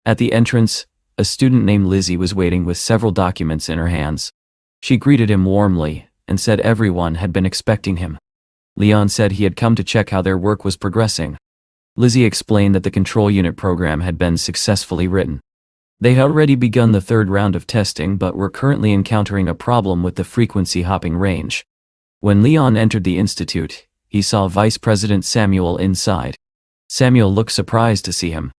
At the entrance, a student named Lizzie was waiting with several documents in her hands. She greeted him warmly and said everyone had been expecting him. Leon said he had come to check how their work was progressing. Lizzie explained that the control unit program had been successfully written. They had already begun the 3rd round of testing but were currently encountering a problem with the frequency hopping range. When Leon entered the institute, he saw Vice President Samuel inside. Samuel looked surprised to see him.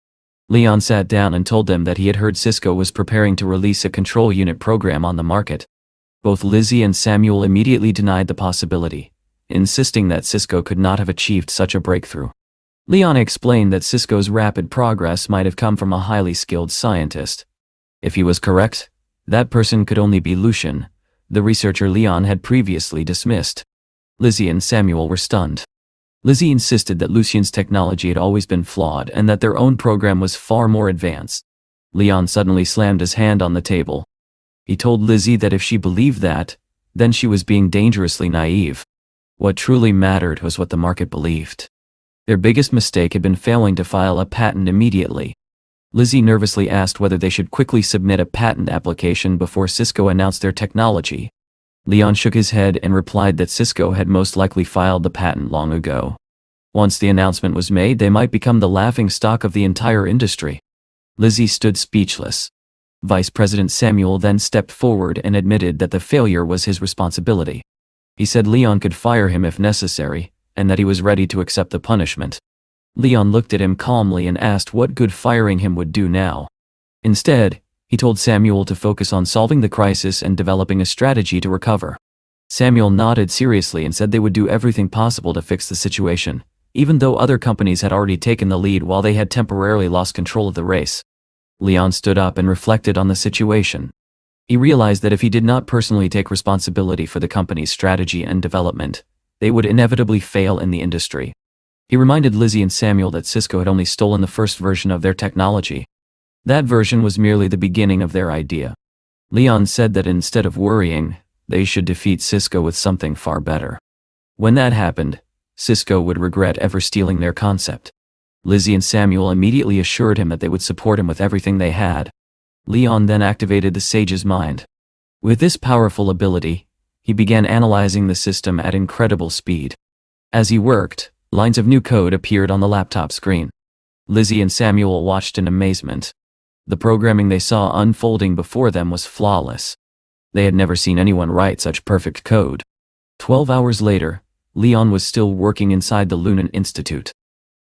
Leon sat down and told them that he had heard Cisco was preparing to release a control unit program on the market. Both Lizzie and Samuel immediately denied the possibility, insisting that Cisco could not have achieved such a breakthrough. Leon explained that Cisco's rapid progress might have come from a highly skilled scientist. If he was correct, that person could only be Lucian, the researcher Leon had previously dismissed. Lizzie and Samuel were stunned. Lizzie insisted that Lucian's technology had always been flawed and that their own program was far more advanced. Leon suddenly slammed his hand on the table. He told Lizzie that if she believed that, then she was being dangerously naive. What truly mattered was what the market believed. Their biggest mistake had been failing to file a patent immediately. Lizzie nervously asked whether they should quickly submit a patent application before Cisco announced their technology. Leon shook his head and replied that Cisco had most likely filed the patent long ago. Once the announcement was made, they might become the laughingstock of the entire industry. Lizzie stood speechless. Vice President Samuel then stepped forward and admitted that the failure was his responsibility. He said Leon could fire him if necessary, and that he was ready to accept the punishment. Leon looked at him calmly and asked what good firing him would do now. Instead, he told Samuel to focus on solving the crisis and developing a strategy to recover. Samuel nodded seriously and said they would do everything possible to fix the situation, even though other companies had already taken the lead while they had temporarily lost control of the race. Leon stood up and reflected on the situation. He realized that if he did not personally take responsibility for the company's strategy and development, they would inevitably fail in the industry. He reminded Lizzie and Samuel that Cisco had only stolen the first version of their technology. That version was merely the beginning of their idea. Leon said that instead of worrying, they should defeat Cisco with something far better. When that happened, Cisco would regret ever stealing their concept. Lizzie and Samuel immediately assured him that they would support him with everything they had. Leon then activated the sage's mind. With this powerful ability, he began analyzing the system at incredible speed. As he worked, lines of new code appeared on the laptop screen. Lizzie and Samuel watched in amazement. The programming they saw unfolding before them was flawless. They had never seen anyone write such perfect code. 12 hours later, Leon was still working inside the Lunan Institute.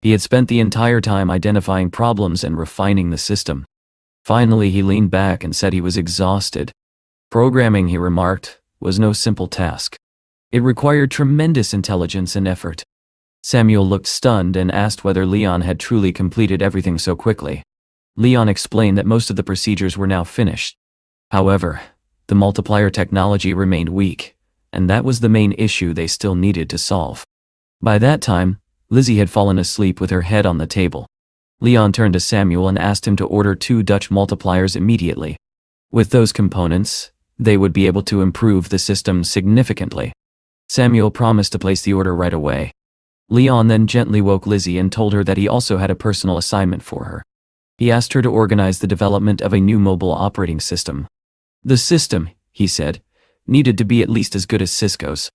He had spent the entire time identifying problems and refining the system. Finally, he leaned back and said he was exhausted. Programming, he remarked, was no simple task. It required tremendous intelligence and effort. Samuel looked stunned and asked whether Leon had truly completed everything so quickly. Leon explained that most of the procedures were now finished. However, the multiplier technology remained weak, and that was the main issue they still needed to solve. By that time, Lizzie had fallen asleep with her head on the table. Leon turned to Samuel and asked him to order 2 Dutch multipliers immediately. With those components, they would be able to improve the system significantly. Samuel promised to place the order right away. Leon then gently woke Lizzie and told her that he also had a personal assignment for her. He asked her to organize the development of a new mobile operating system. The system, he said, needed to be at least as good as Cisco's.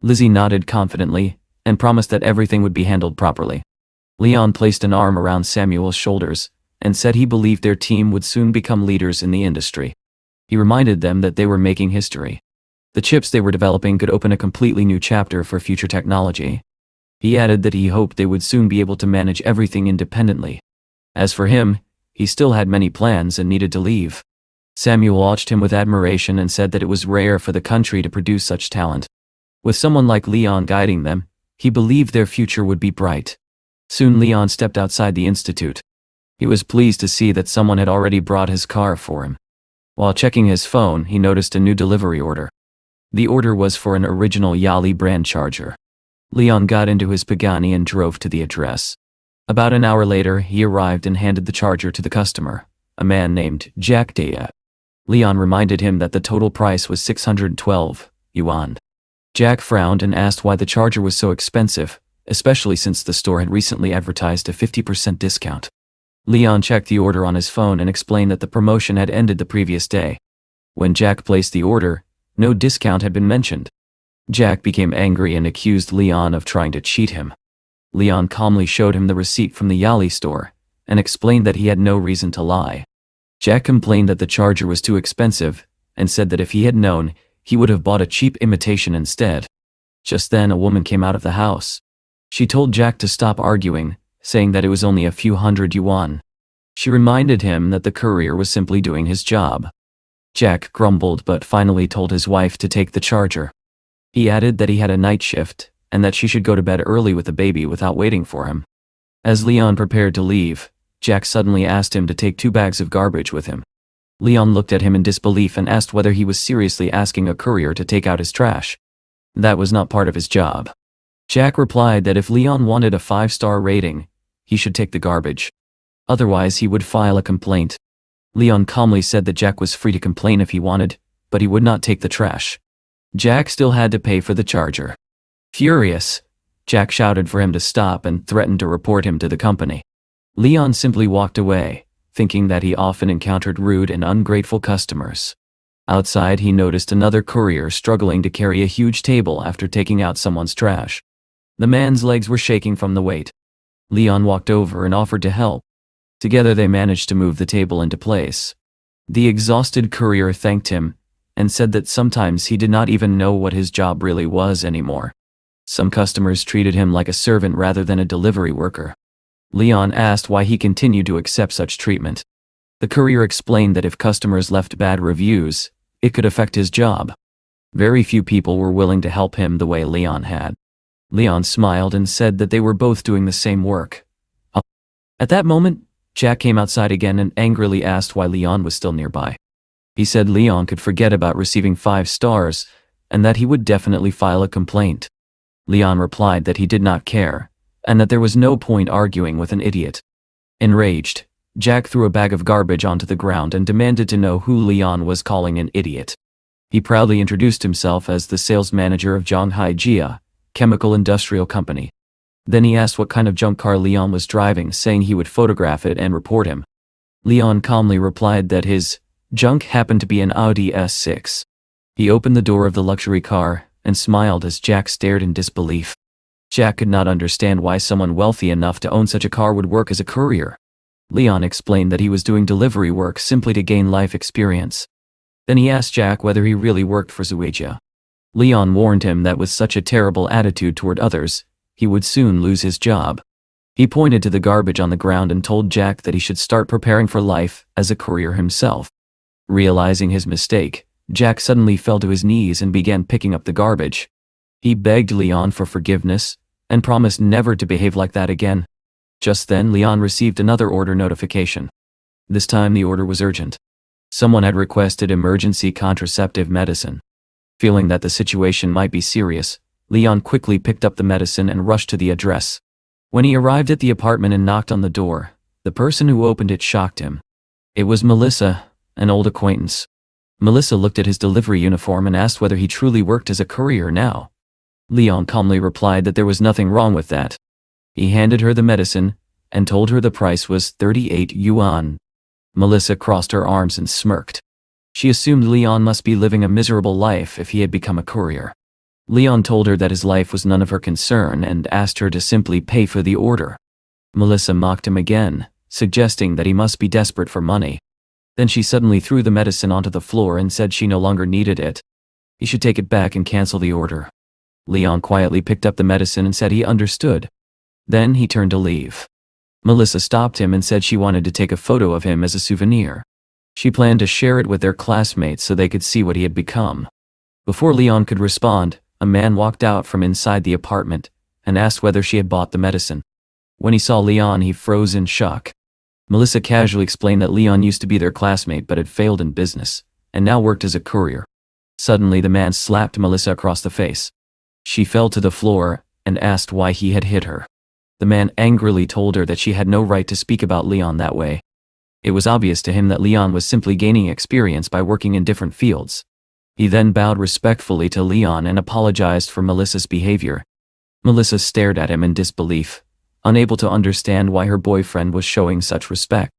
Lizzie nodded confidently and promised that everything would be handled properly. Leon placed an arm around Samuel's shoulders and said he believed their team would soon become leaders in the industry. He reminded them that they were making history. The chips they were developing could open a completely new chapter for future technology. He added that he hoped they would soon be able to manage everything independently. As for him, he still had many plans and needed to leave. Samuel watched him with admiration and said that it was rare for the country to produce such talent. With someone like Leon guiding them, he believed their future would be bright. Soon Leon stepped outside the institute. He was pleased to see that someone had already brought his car for him. While checking his phone, he noticed a new delivery order. The order was for an original Yali brand charger. Leon got into his Pagani and drove to the address. About an hour later, he arrived and handed the charger to the customer, a man named Jack Daya. Leon reminded him that the total price was 612 yuan. Jack frowned and asked why the charger was so expensive, especially since the store had recently advertised a 50% discount. Leon checked the order on his phone and explained that the promotion had ended the previous day. When Jack placed the order, no discount had been mentioned. Jack became angry and accused Leon of trying to cheat him. Leon calmly showed him the receipt from the Yali store and explained that he had no reason to lie. Jack complained that the charger was too expensive and said that if he had known, he would have bought a cheap imitation instead. Just then, a woman came out of the house. She told Jack to stop arguing, saying that it was only a few hundred yuan. She reminded him that the courier was simply doing his job. Jack grumbled but finally told his wife to take the charger. He added that he had a night shift and that she should go to bed early with the baby without waiting for him. As Leon prepared to leave, Jack suddenly asked him to take 2 bags of garbage with him. Leon looked at him in disbelief and asked whether he was seriously asking a courier to take out his trash. That was not part of his job. Jack replied that if Leon wanted a 5-star rating, he should take the garbage. Otherwise, he would file a complaint. Leon calmly said that Jack was free to complain if he wanted, but he would not take the trash. Jack still had to pay for the charger. Furious, Jack shouted for him to stop and threatened to report him to the company. Leon simply walked away, thinking that he often encountered rude and ungrateful customers. Outside, he noticed another courier struggling to carry a huge table after taking out someone's trash. The man's legs were shaking from the weight. Leon walked over and offered to help. Together they managed to move the table into place. The exhausted courier thanked him and said that sometimes he did not even know what his job really was anymore. Some customers treated him like a servant rather than a delivery worker. Leon asked why he continued to accept such treatment. The courier explained that if customers left bad reviews, it could affect his job. Very few people were willing to help him the way Leon had. Leon smiled and said that they were both doing the same work. At that moment, Jack came outside again and angrily asked why Leon was still nearby. He said Leon could forget about receiving 5 stars, and that he would definitely file a complaint. Leon replied that he did not care, and that there was no point arguing with an idiot. Enraged, Jack threw a bag of garbage onto the ground and demanded to know who Leon was calling an idiot. He proudly introduced himself as the sales manager of Zhonghai Jia Chemical Industrial Company. Then he asked what kind of junk car Leon was driving, saying he would photograph it and report him. Leon calmly replied that his junk happened to be an Audi S6. He opened the door of the luxury car and smiled as Jack stared in disbelief. Jack could not understand why someone wealthy enough to own such a car would work as a courier. Leon explained that he was doing delivery work simply to gain life experience. Then he asked Jack whether he really worked for Zuijia. Leon warned him that with such a terrible attitude toward others, he would soon lose his job. He pointed to the garbage on the ground and told Jack that he should start preparing for life as a courier himself. Realizing his mistake, Jack suddenly fell to his knees and began picking up the garbage. He begged Leon for forgiveness and promised never to behave like that again. Just then, Leon received another order notification. This time the order was urgent. Someone had requested emergency contraceptive medicine. Feeling that the situation might be serious, Leon quickly picked up the medicine and rushed to the address. When he arrived at the apartment and knocked on the door, the person who opened it shocked him. It was Melissa, an old acquaintance. Melissa looked at his delivery uniform and asked whether he truly worked as a courier now. Leon calmly replied that there was nothing wrong with that. He handed her the medicine and told her the price was 38 yuan. Melissa crossed her arms and smirked. She assumed Leon must be living a miserable life if he had become a courier. Leon told her that his life was none of her concern and asked her to simply pay for the order. Melissa mocked him again, suggesting that he must be desperate for money. Then she suddenly threw the medicine onto the floor and said she no longer needed it. He should take it back and cancel the order. Leon quietly picked up the medicine and said he understood. Then he turned to leave. Melissa stopped him and said she wanted to take a photo of him as a souvenir. She planned to share it with their classmates so they could see what he had become. Before Leon could respond, a man walked out from inside the apartment and asked whether she had bought the medicine. When he saw Leon, he froze in shock. Melissa casually explained that Leon used to be their classmate but had failed in business, and now worked as a courier. Suddenly the man slapped Melissa across the face. She fell to the floor and asked why he had hit her. The man angrily told her that she had no right to speak about Leon that way. It was obvious to him that Leon was simply gaining experience by working in different fields. He then bowed respectfully to Leon and apologized for Melissa's behavior. Melissa stared at him in disbelief, unable to understand why her boyfriend was showing such respect.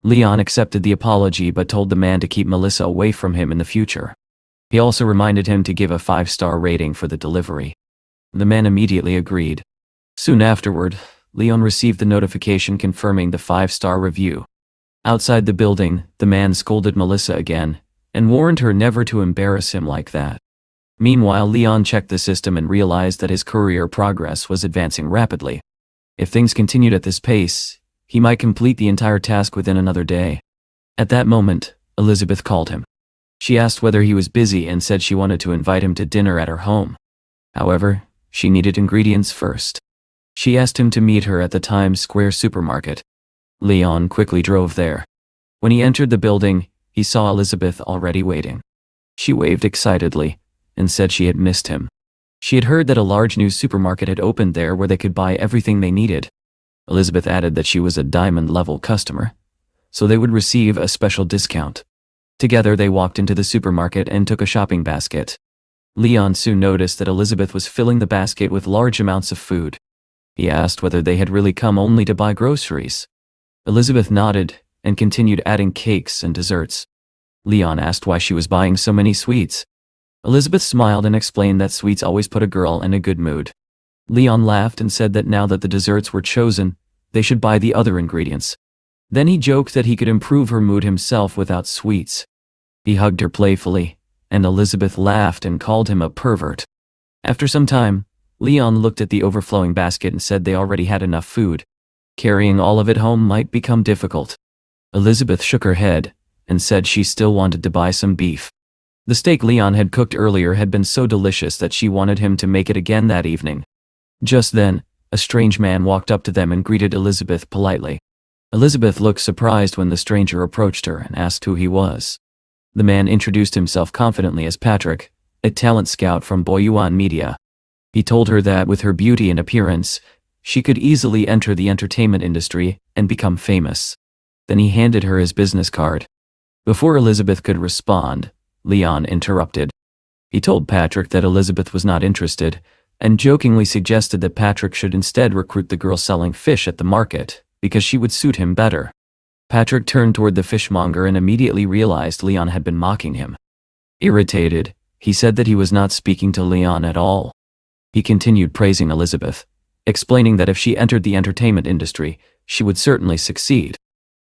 Leon accepted the apology but told the man to keep Melissa away from him in the future. He also reminded him to give a 5-star rating for the delivery. The man immediately agreed. Soon afterward, Leon received the notification confirming the 5-star review. Outside the building, the man scolded Melissa again and warned her never to embarrass him like that. Meanwhile, Leon checked the system and realized that his career progress was advancing rapidly. If things continued at this pace, he might complete the entire task within another day. At that moment, Elizabeth called him. She asked whether he was busy and said she wanted to invite him to dinner at her home. However, she needed ingredients first. She asked him to meet her at the Times Square supermarket. Leon quickly drove there. When he entered the building, he saw Elizabeth already waiting. She waved excitedly and said she had missed him. She had heard that a large new supermarket had opened there where they could buy everything they needed. Elizabeth added that she was a diamond-level customer, so they would receive a special discount. Together they walked into the supermarket and took a shopping basket. Leon soon noticed that Elizabeth was filling the basket with large amounts of food. He asked whether they had really come only to buy groceries. Elizabeth nodded and continued adding cakes and desserts. Leon asked why she was buying so many sweets. Elizabeth smiled and explained that sweets always put a girl in a good mood. Leon laughed and said that now that the desserts were chosen, they should buy the other ingredients. Then he joked that he could improve her mood himself without sweets. He hugged her playfully, and Elizabeth laughed and called him a pervert. After some time, Leon looked at the overflowing basket and said they already had enough food. Carrying all of it home might become difficult. Elizabeth shook her head and said she still wanted to buy some beef. The steak Leon had cooked earlier had been so delicious that she wanted him to make it again that evening. Just then, a strange man walked up to them and greeted Elizabeth politely. Elizabeth looked surprised when the stranger approached her and asked who he was. The man introduced himself confidently as Patrick, a talent scout from Boyuan Media. He told her that with her beauty and appearance, she could easily enter the entertainment industry and become famous. Then he handed her his business card. Before Elizabeth could respond, Leon interrupted. He told Patrick that Elizabeth was not interested, and jokingly suggested that Patrick should instead recruit the girl selling fish at the market, because she would suit him better. Patrick turned toward the fishmonger and immediately realized Leon had been mocking him. Irritated, he said that he was not speaking to Leon at all. He continued praising Elizabeth, explaining that if she entered the entertainment industry, she would certainly succeed.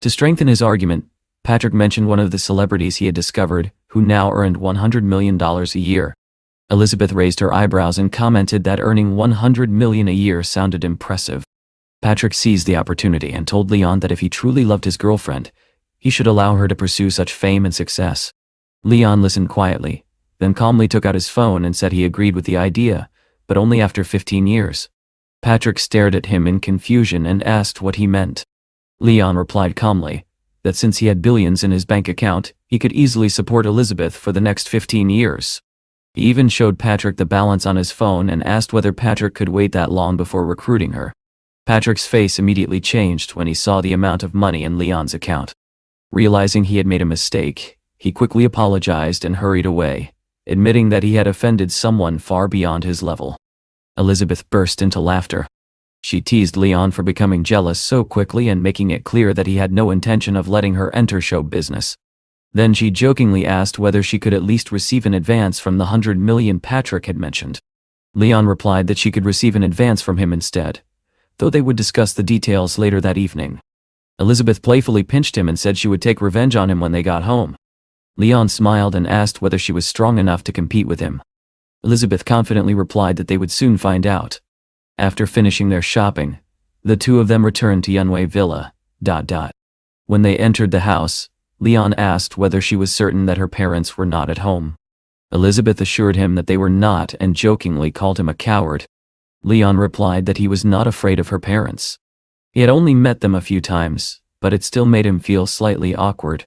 To strengthen his argument, Patrick mentioned one of the celebrities he had discovered, who now earned $100 million a year. Elizabeth raised her eyebrows and commented that earning $100 million a year sounded impressive. Patrick seized the opportunity and told Leon that if he truly loved his girlfriend, he should allow her to pursue such fame and success. Leon listened quietly, then calmly took out his phone and said he agreed with the idea, but only after 15 years. Patrick stared at him in confusion and asked what he meant. Leon replied calmly that since he had billions in his bank account, he could easily support Elizabeth for the next 15 years. He even showed Patrick the balance on his phone and asked whether Patrick could wait that long before recruiting her. Patrick's face immediately changed when he saw the amount of money in Leon's account. Realizing he had made a mistake, he quickly apologized and hurried away, admitting that he had offended someone far beyond his level. Elizabeth burst into laughter. She teased Leon for becoming jealous so quickly and making it clear that he had no intention of letting her enter show business. Then she jokingly asked whether she could at least receive an advance from the $100 million Patrick had mentioned. Leon replied that she could receive an advance from him instead, though they would discuss the details later that evening. Elizabeth playfully pinched him and said she would take revenge on him when they got home. Leon smiled and asked whether she was strong enough to compete with him. Elizabeth confidently replied that they would soon find out. After finishing their shopping, the two of them returned to Yunwei Villa. When they entered the house, Leon asked whether she was certain that her parents were not at home. Elizabeth assured him that they were not and jokingly called him a coward. Leon replied that he was not afraid of her parents. He had only met them a few times, but it still made him feel slightly awkward.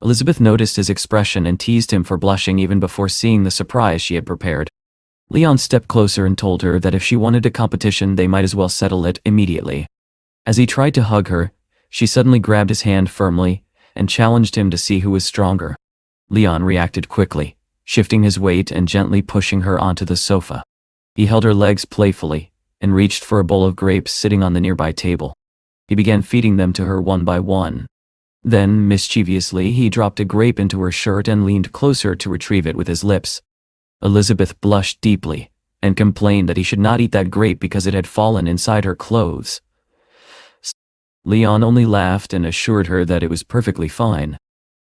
Elizabeth noticed his expression and teased him for blushing even before seeing the surprise she had prepared. Leon stepped closer and told her that if she wanted a competition, they might as well settle it immediately. As he tried to hug her, she suddenly grabbed his hand firmly and challenged him to see who was stronger. Leon reacted quickly, shifting his weight and gently pushing her onto the sofa. He held her legs playfully and reached for a bowl of grapes sitting on the nearby table. He began feeding them to her one by one. Then, mischievously, he dropped a grape into her shirt and leaned closer to retrieve it with his lips. Elizabeth blushed deeply and complained that he should not eat that grape because it had fallen inside her clothes. Leon only laughed and assured her that it was perfectly fine.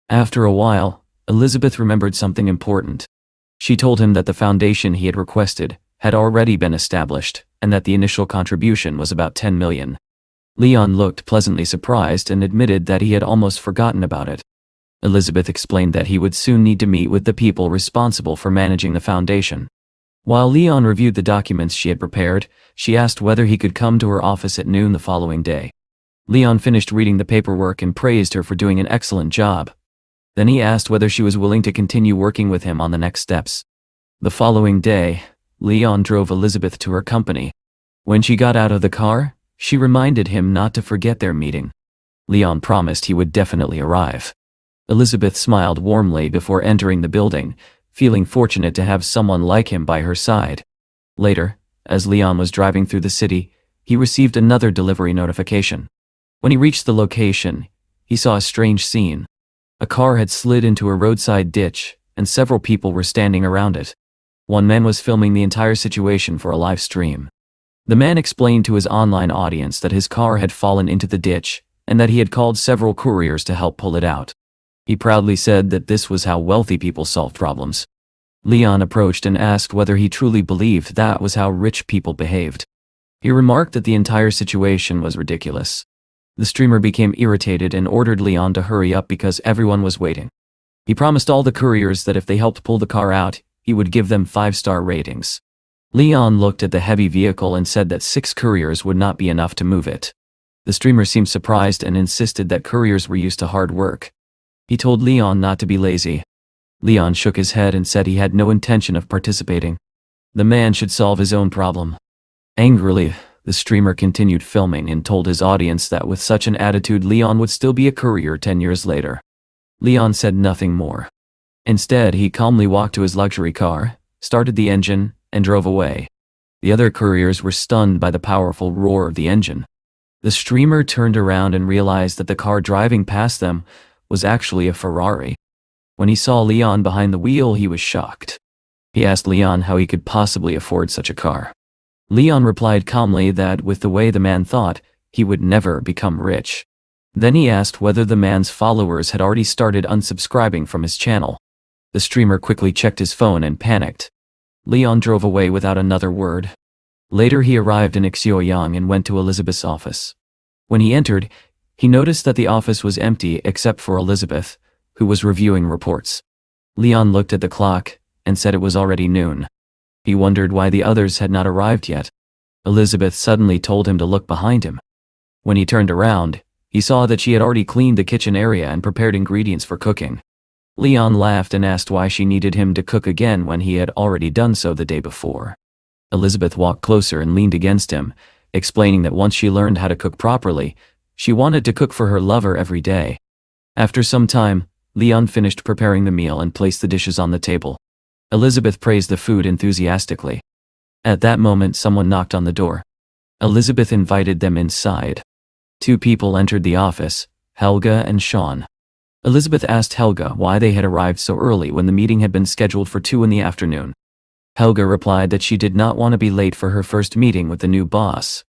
After a while, Elizabeth remembered something important. She told him that the foundation he had requested had already been established and that the initial contribution was about 10 million. Leon looked pleasantly surprised and admitted that he had almost forgotten about it. Elizabeth explained that he would soon need to meet with the people responsible for managing the foundation. While Leon reviewed the documents she had prepared, she asked whether he could come to her office at noon the following day. Leon finished reading the paperwork and praised her for doing an excellent job. Then he asked whether she was willing to continue working with him on the next steps. The following day, Leon drove Elizabeth to her company. When she got out of the car, she reminded him not to forget their meeting. Leon promised he would definitely arrive. Elizabeth smiled warmly before entering the building, feeling fortunate to have someone like him by her side. Later, as Leon was driving through the city, he received another delivery notification. When he reached the location, he saw a strange scene. A car had slid into a roadside ditch, and several people were standing around it. One man was filming the entire situation for a live stream. The man explained to his online audience that his car had fallen into the ditch, and that he had called several couriers to help pull it out. He proudly said that this was how wealthy people solved problems. Leon approached and asked whether he truly believed that was how rich people behaved. He remarked that the entire situation was ridiculous. The streamer became irritated and ordered Leon to hurry up because everyone was waiting. He promised all the couriers that if they helped pull the car out, he would give them 5-star ratings. Leon looked at the heavy vehicle and said that 6 couriers would not be enough to move it. The streamer seemed surprised and insisted that couriers were used to hard work. He told Leon not to be lazy. Leon shook his head and said he had no intention of participating. The man should solve his own problem. Angrily, the streamer continued filming and told his audience that with such an attitude Leon would still be a courier 10 years later. Leon said nothing more. Instead, he calmly walked to his luxury car, started the engine, and drove away. The other couriers were stunned by the powerful roar of the engine. The streamer turned around and realized that the car driving past them was actually a Ferrari. When he saw Leon behind the wheel, he was shocked. He asked Leon how he could possibly afford such a car. Leon replied calmly that with the way the man thought, he would never become rich. Then he asked whether the man's followers had already started unsubscribing from his channel. The streamer quickly checked his phone and panicked. Leon drove away without another word. Later he arrived in Xiaoyang and went to Elizabeth's office. When he entered, he noticed that the office was empty except for Elizabeth, who was reviewing reports. Leon looked at the clock and said it was already noon. He wondered why the others had not arrived yet. Elizabeth suddenly told him to look behind him. When he turned around, he saw that she had already cleaned the kitchen area and prepared ingredients for cooking. Leon laughed and asked why she needed him to cook again when he had already done so the day before. Elizabeth walked closer and leaned against him, explaining that once she learned how to cook properly, she wanted to cook for her lover every day. After some time, Leon finished preparing the meal and placed the dishes on the table. Elizabeth praised the food enthusiastically. At that moment, someone knocked on the door. Elizabeth invited them inside. 2 people entered the office, Helga and Sean. Elizabeth asked Helga why they had arrived so early when the meeting had been scheduled for 2 in the afternoon. Helga replied that she did not want to be late for her first meeting with the new boss.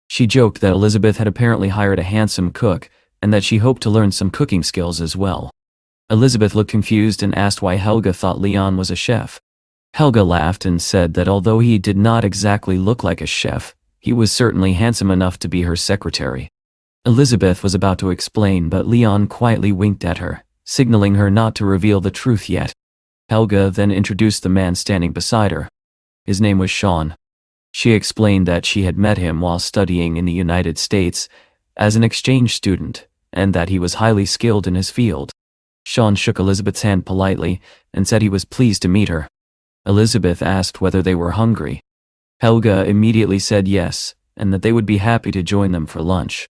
She joked that Elizabeth had apparently hired a handsome cook and that she hoped to learn some cooking skills as well. Elizabeth looked confused and asked why Helga thought Leon was a chef. Helga laughed and said that although he did not exactly look like a chef, he was certainly handsome enough to be her secretary. Elizabeth was about to explain, but Leon quietly winked at her, signaling her not to reveal the truth yet. Helga then introduced the man standing beside her. His name was Sean. She explained that she had met him while studying in the United States as an exchange student, and that he was highly skilled in his field. Sean shook Elizabeth's hand politely and said he was pleased to meet her. Elizabeth asked whether they were hungry. Helga immediately said yes, and that they would be happy to join them for lunch.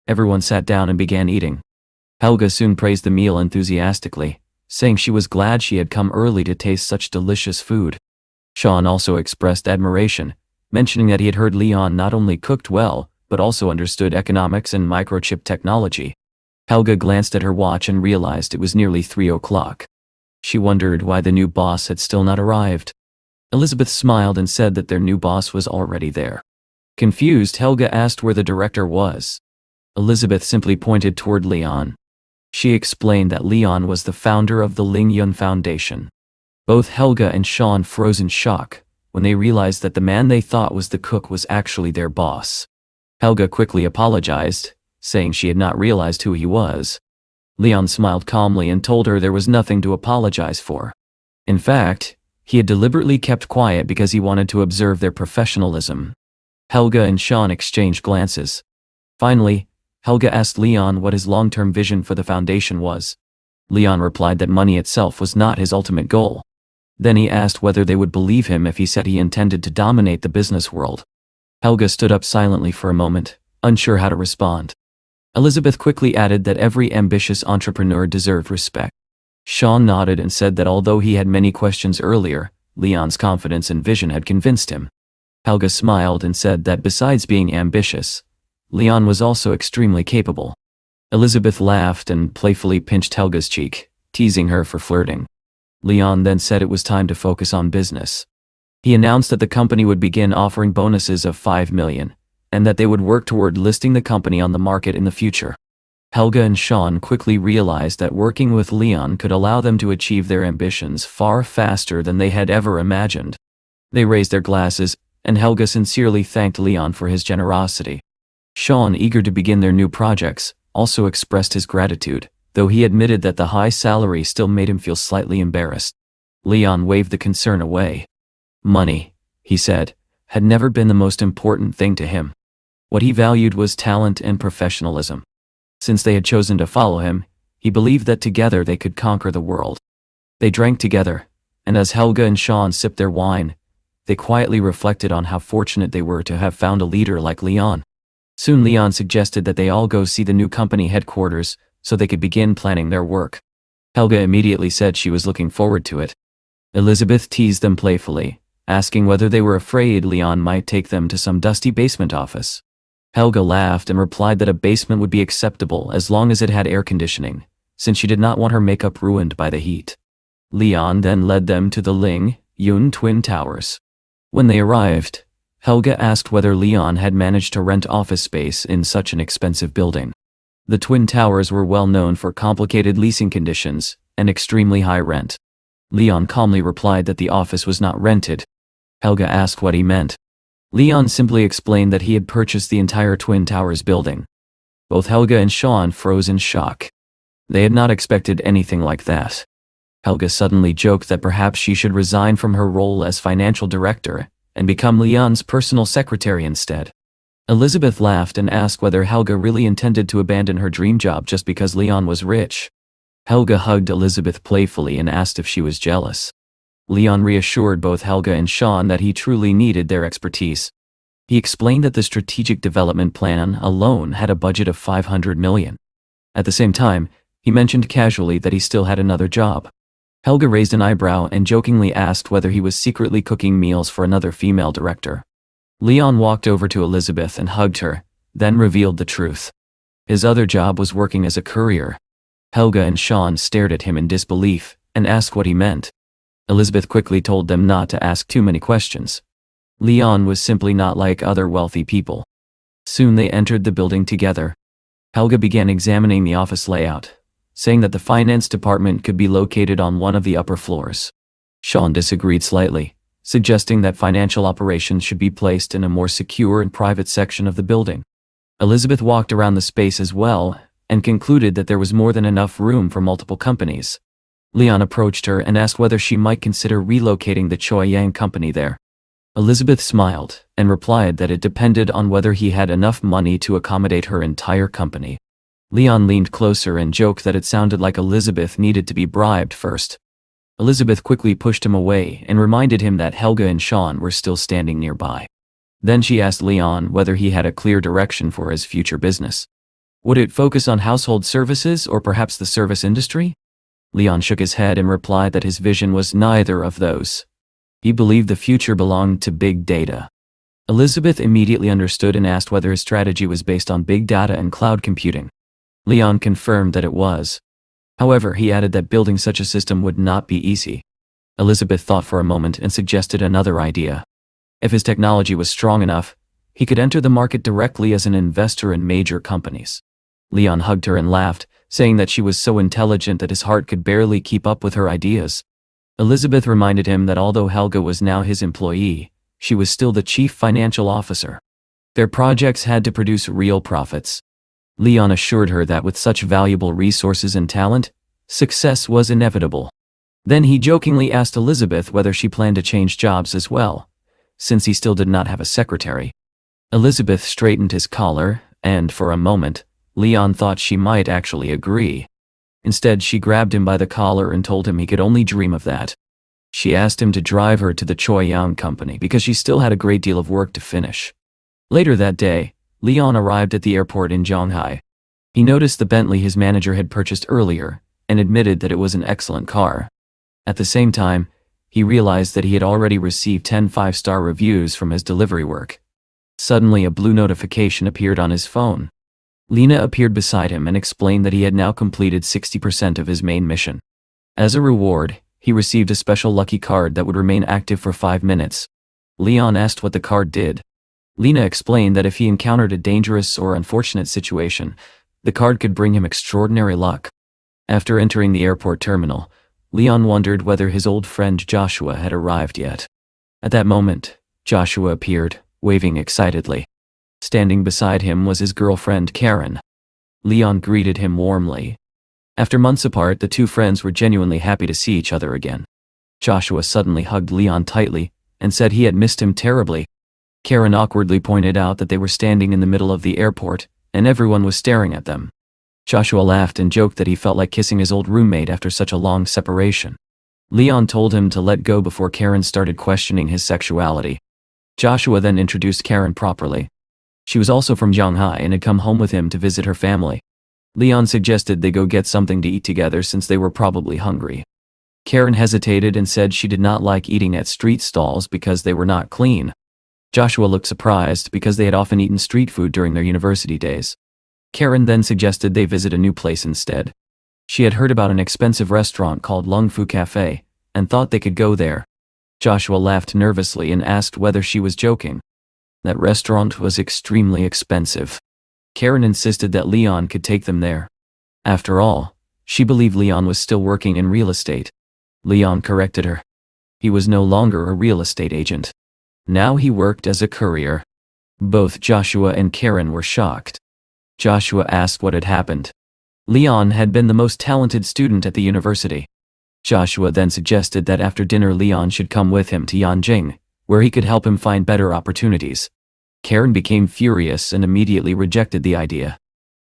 Everyone sat down and began eating. Helga soon praised the meal enthusiastically, saying she was glad she had come early to taste such delicious food. Sean also expressed admiration, mentioning that he had heard Leon not only cooked well, but also understood economics and microchip technology. Helga glanced at her watch and realized it was nearly 3 o'clock. She wondered why the new boss had still not arrived. Elizabeth smiled and said that their new boss was already there. Confused, Helga asked where the director was. Elizabeth simply pointed toward Leon. She explained that Leon was the founder of the Ling Yun Foundation. Both Helga and Sean froze in shock when they realized that the man they thought was the cook was actually their boss. Helga quickly apologized, saying she had not realized who he was. Leon smiled calmly and told her there was nothing to apologize for. In fact, he had deliberately kept quiet because he wanted to observe their professionalism. Helga and Sean exchanged glances. Finally, Helga asked Leon what his long-term vision for the foundation was. Leon replied that money itself was not his ultimate goal. Then he asked whether they would believe him if he said he intended to dominate the business world. Helga stood up silently for a moment, unsure how to respond. Elizabeth quickly added that every ambitious entrepreneur deserved respect. Sean nodded and said that although he had many questions earlier, Leon's confidence and vision had convinced him. Helga smiled and said that besides being ambitious, Leon was also extremely capable. Elizabeth laughed and playfully pinched Helga's cheek, teasing her for flirting. Leon then said it was time to focus on business. He announced that the company would begin offering bonuses of 5 million, and that they would work toward listing the company on the market in the future. Helga and Sean quickly realized that working with Leon could allow them to achieve their ambitions far faster than they had ever imagined. They raised their glasses, and Helga sincerely thanked Leon for his generosity. Sean, eager to begin their new projects, also expressed his gratitude, though he admitted that the high salary still made him feel slightly embarrassed. Leon waved the concern away. Money, he said, had never been the most important thing to him. What he valued was talent and professionalism. Since they had chosen to follow him, he believed that together they could conquer the world. They drank together, and as Helga and Sean sipped their wine, they quietly reflected on how fortunate they were to have found a leader like Leon. Soon Leon suggested that they all go see the new company headquarters so they could begin planning their work. Helga immediately said she was looking forward to it. Elizabeth teased them playfully, asking whether they were afraid Leon might take them to some dusty basement office. Helga laughed and replied that a basement would be acceptable as long as it had air conditioning, since she did not want her makeup ruined by the heat. Leon then led them to the Ling Yun Twin Towers. When they arrived, Helga asked whether Leon had managed to rent office space in such an expensive building. The Twin Towers were well known for complicated leasing conditions and extremely high rent. Leon calmly replied that the office was not rented. Helga asked what he meant. Leon simply explained that he had purchased the entire Twin Towers building. Both Helga and Sean froze in shock. They had not expected anything like that. Helga suddenly joked that perhaps she should resign from her role as financial director and become Leon's personal secretary instead. Elizabeth laughed and asked whether Helga really intended to abandon her dream job just because Leon was rich. Helga hugged Elizabeth playfully and asked if she was jealous. Leon reassured both Helga and Sean that he truly needed their expertise. He explained that the strategic development plan alone had a budget of $500 million. At the same time, he mentioned casually that he still had another job. Helga raised an eyebrow and jokingly asked whether he was secretly cooking meals for another female director. Leon walked over to Elizabeth and hugged her, then revealed the truth. His other job was working as a courier. Helga and Sean stared at him in disbelief and asked what he meant. Elizabeth quickly told them not to ask too many questions. Leon was simply not like other wealthy people. Soon they entered the building together. Helga began examining the office layout, saying that the finance department could be located on one of the upper floors. Sean disagreed slightly, suggesting that financial operations should be placed in a more secure and private section of the building. Elizabeth walked around the space as well and concluded that there was more than enough room for multiple companies. Leon approached her and asked whether she might consider relocating the Choi Yang company there. Elizabeth smiled and replied that it depended on whether he had enough money to accommodate her entire company. Leon leaned closer and joked that it sounded like Elizabeth needed to be bribed first. Elizabeth quickly pushed him away and reminded him that Helga and Sean were still standing nearby. Then she asked Leon whether he had a clear direction for his future business. Would it focus on household services or perhaps the service industry? Leon shook his head and replied that his vision was neither of those. He believed the future belonged to big data. Elizabeth immediately understood and asked whether his strategy was based on big data and cloud computing. Leon confirmed that it was. However, he added that building such a system would not be easy. Elizabeth thought for a moment and suggested another idea. If his technology was strong enough, he could enter the market directly as an investor in major companies. Leon hugged her and laughed, saying that she was so intelligent that his heart could barely keep up with her ideas. Elizabeth reminded him that although Helga was now his employee, she was still the chief financial officer. Their projects had to produce real profits. Leon assured her that with such valuable resources and talent, success was inevitable. Then he jokingly asked Elizabeth whether she planned to change jobs as well, since he still did not have a secretary. Elizabeth straightened his collar, and for a moment, Leon thought she might actually agree. Instead, she grabbed him by the collar and told him he could only dream of that. She asked him to drive her to the Choi Yang company because she still had a great deal of work to finish. Later that day, Leon arrived at the airport in Shanghai. He noticed the Bentley his manager had purchased earlier and admitted that it was an excellent car. At the same time, he realized that he had already received 10 five-star reviews from his delivery work. Suddenly, a blue notification appeared on his phone. Lena appeared beside him and explained that he had now completed 60% of his main mission. As a reward, he received a special lucky card that would remain active for 5 minutes. Leon asked what the card did. Lena explained that if he encountered a dangerous or unfortunate situation, the card could bring him extraordinary luck. After entering the airport terminal, Leon wondered whether his old friend Joshua had arrived yet. At that moment, Joshua appeared, waving excitedly. Standing beside him was his girlfriend Karen. Leon greeted him warmly. After months apart, the two friends were genuinely happy to see each other again. Joshua suddenly hugged Leon tightly and said he had missed him terribly. Karen awkwardly pointed out that they were standing in the middle of the airport, and everyone was staring at them. Joshua laughed and joked that he felt like kissing his old roommate after such a long separation. Leon told him to let go before Karen started questioning his sexuality. Joshua then introduced Karen properly. She was also from Shanghai and had come home with him to visit her family. Leon suggested they go get something to eat together since they were probably hungry. Karen hesitated and said she did not like eating at street stalls because they were not clean. Joshua looked surprised because they had often eaten street food during their university days. Karen then suggested they visit a new place instead. She had heard about an expensive restaurant called Lung Fu Cafe, and thought they could go there. Joshua laughed nervously and asked whether she was joking. That restaurant was extremely expensive. Karen insisted that Leon could take them there. After all, she believed Leon was still working in real estate. Leon corrected her. He was no longer a real estate agent. Now he worked as a courier. Both Joshua and Karen were shocked. Joshua asked what had happened. Leon had been the most talented student at the university. Joshua then suggested that after dinner Leon should come with him to Yanjing, where he could help him find better opportunities. Karen became furious and immediately rejected the idea.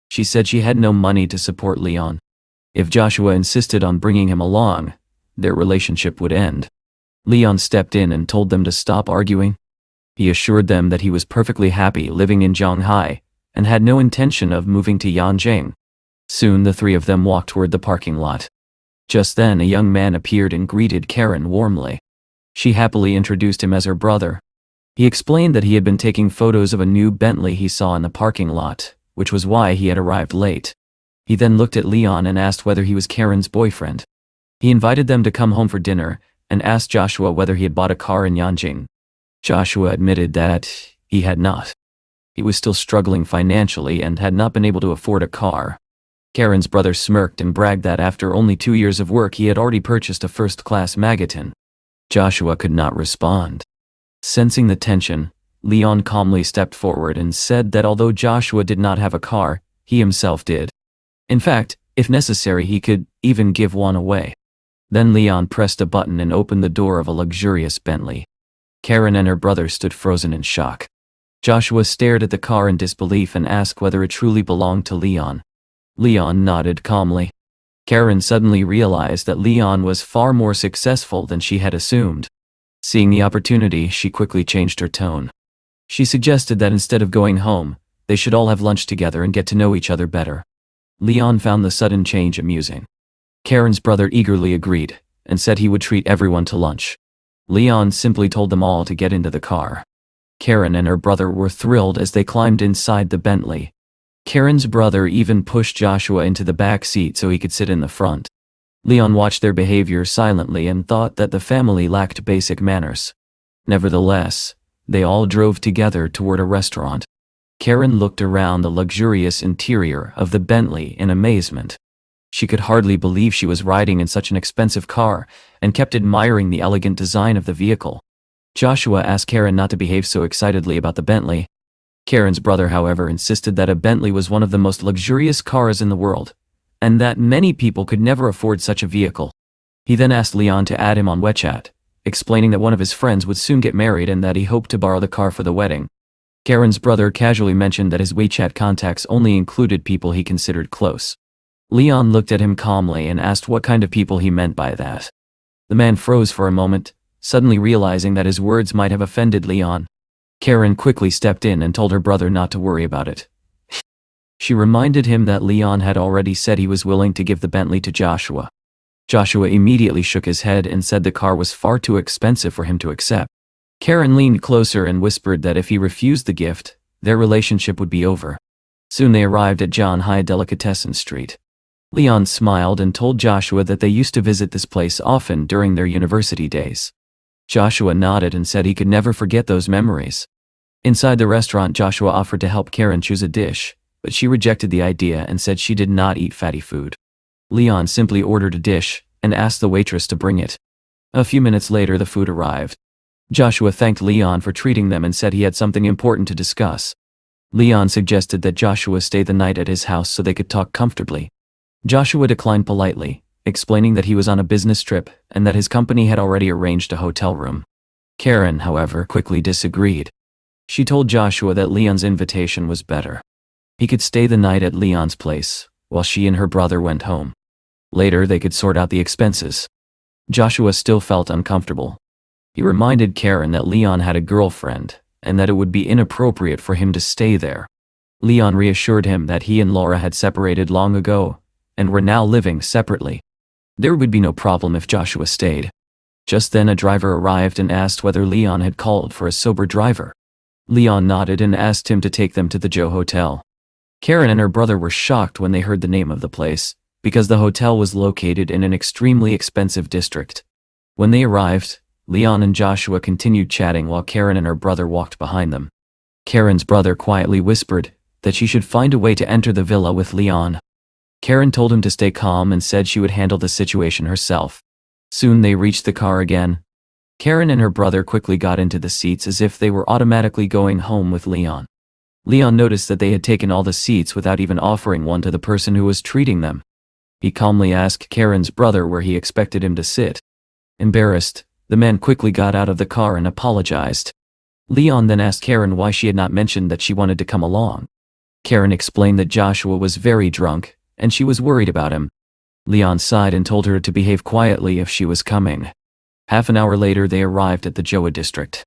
She said she had no money to support Leon. If Joshua insisted on bringing him along, their relationship would end. Leon stepped in and told them to stop arguing. He assured them that he was perfectly happy living in Shanghai and had no intention of moving to Yanjing. Soon the three of them walked toward the parking lot. Just then a young man appeared and greeted Karen warmly. She happily introduced him as her brother. He explained that he had been taking photos of a new Bentley he saw in the parking lot, which was why he had arrived late. He then looked at Leon and asked whether he was Karen's boyfriend. He invited them to come home for dinner and asked Joshua whether he had bought a car in Yanjing. Joshua admitted that he had not. He was still struggling financially and had not been able to afford a car. Karen's brother smirked and bragged that after only 2 years of work he had already purchased a first-class Magaton. Joshua could not respond. Sensing the tension, Leon calmly stepped forward and said that although Joshua did not have a car, he himself did. In fact, if necessary he could even give one away. Then Leon pressed a button and opened the door of a luxurious Bentley. Karen and her brother stood frozen in shock. Joshua stared at the car in disbelief and asked whether it truly belonged to Leon. Leon nodded calmly. Karen suddenly realized that Leon was far more successful than she had assumed. Seeing the opportunity, she quickly changed her tone. She suggested that instead of going home, they should all have lunch together and get to know each other better. Leon found the sudden change amusing. Karen's brother eagerly agreed, and said he would treat everyone to lunch. Leon simply told them all to get into the car. Karen and her brother were thrilled as they climbed inside the Bentley. Karen's brother even pushed Joshua into the back seat so he could sit in the front. Leon watched their behavior silently and thought that the family lacked basic manners. Nevertheless, they all drove together toward a restaurant. Karen looked around the luxurious interior of the Bentley in amazement. She could hardly believe she was riding in such an expensive car, and kept admiring the elegant design of the vehicle. Joshua asked Karen not to behave so excitedly about the Bentley. Karen's brother, however, insisted that a Bentley was one of the most luxurious cars in the world, and that many people could never afford such a vehicle. He then asked Leon to add him on WeChat, explaining that one of his friends would soon get married and that he hoped to borrow the car for the wedding. Karen's brother casually mentioned that his WeChat contacts only included people he considered close. Leon looked at him calmly and asked what kind of people he meant by that. The man froze for a moment, suddenly realizing that his words might have offended Leon. Karen quickly stepped in and told her brother not to worry about it. She reminded him that Leon had already said he was willing to give the Bentley to Joshua. Joshua immediately shook his head and said the car was far too expensive for him to accept. Karen leaned closer and whispered that if he refused the gift, their relationship would be over. Soon they arrived at Shanghai Delicatessen Street. Leon smiled and told Joshua that they used to visit this place often during their university days. Joshua nodded and said he could never forget those memories. Inside the restaurant, Joshua offered to help Karen choose a dish, but she rejected the idea and said she did not eat fatty food. Leon simply ordered a dish and asked the waitress to bring it. A few minutes later, the food arrived. Joshua thanked Leon for treating them and said he had something important to discuss. Leon suggested that Joshua stay the night at his house so they could talk comfortably. Joshua declined politely, explaining that he was on a business trip and that his company had already arranged a hotel room. Karen, however, quickly disagreed. She told Joshua that Leon's invitation was better. He could stay the night at Leon's place, while she and her brother went home. Later, they could sort out the expenses. Joshua still felt uncomfortable. He reminded Karen that Leon had a girlfriend, and that it would be inappropriate for him to stay there. Leon reassured him that he and Laura had separated long ago, and were now living separately. There would be no problem if Joshua stayed. Just then a driver arrived and asked whether Leon had called for a sober driver. Leon nodded and asked him to take them to the Joe Hotel. Karen and her brother were shocked when they heard the name of the place, because the hotel was located in an extremely expensive district. When they arrived, Leon and Joshua continued chatting while Karen and her brother walked behind them. Karen's brother quietly whispered that she should find a way to enter the villa with Leon. Karen told him to stay calm and said she would handle the situation herself. Soon they reached the car again. Karen and her brother quickly got into the seats as if they were automatically going home with Leon. Leon noticed that they had taken all the seats without even offering one to the person who was treating them. He calmly asked Karen's brother where he expected him to sit. Embarrassed, the man quickly got out of the car and apologized. Leon then asked Karen why she had not mentioned that she wanted to come along. Karen explained that Joshua was very drunk, and she was worried about him. Leon sighed and told her to behave quietly if she was coming. Half an hour later they arrived at the Joa district.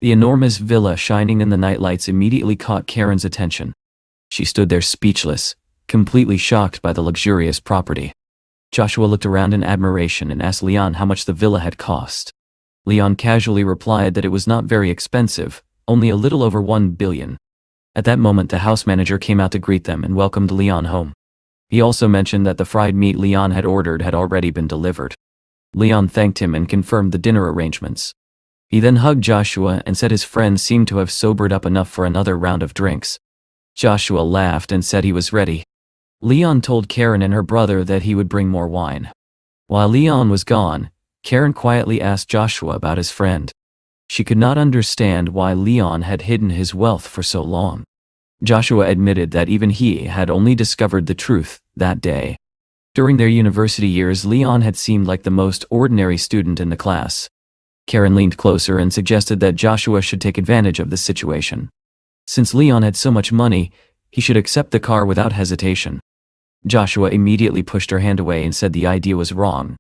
The enormous villa shining in the nightlights immediately caught Karen's attention. She stood there speechless, completely shocked by the luxurious property. Joshua looked around in admiration and asked Leon how much the villa had cost. Leon casually replied that it was not very expensive, only a little over 1 billion. At that moment the house manager came out to greet them and welcomed Leon home. He also mentioned that the fried meat Leon had ordered had already been delivered. Leon thanked him and confirmed the dinner arrangements. He then hugged Joshua and said his friend seemed to have sobered up enough for another round of drinks. Joshua laughed and said he was ready. Leon told Karen and her brother that he would bring more wine. While Leon was gone, Karen quietly asked Joshua about his friend. She could not understand why Leon had hidden his wealth for so long. Joshua admitted that even he had only discovered the truth that day. During their university years, Leon had seemed like the most ordinary student in the class. Karen leaned closer and suggested that Joshua should take advantage of the situation. Since Leon had so much money, he should accept the car without hesitation. Joshua immediately pushed her hand away and said the idea was wrong.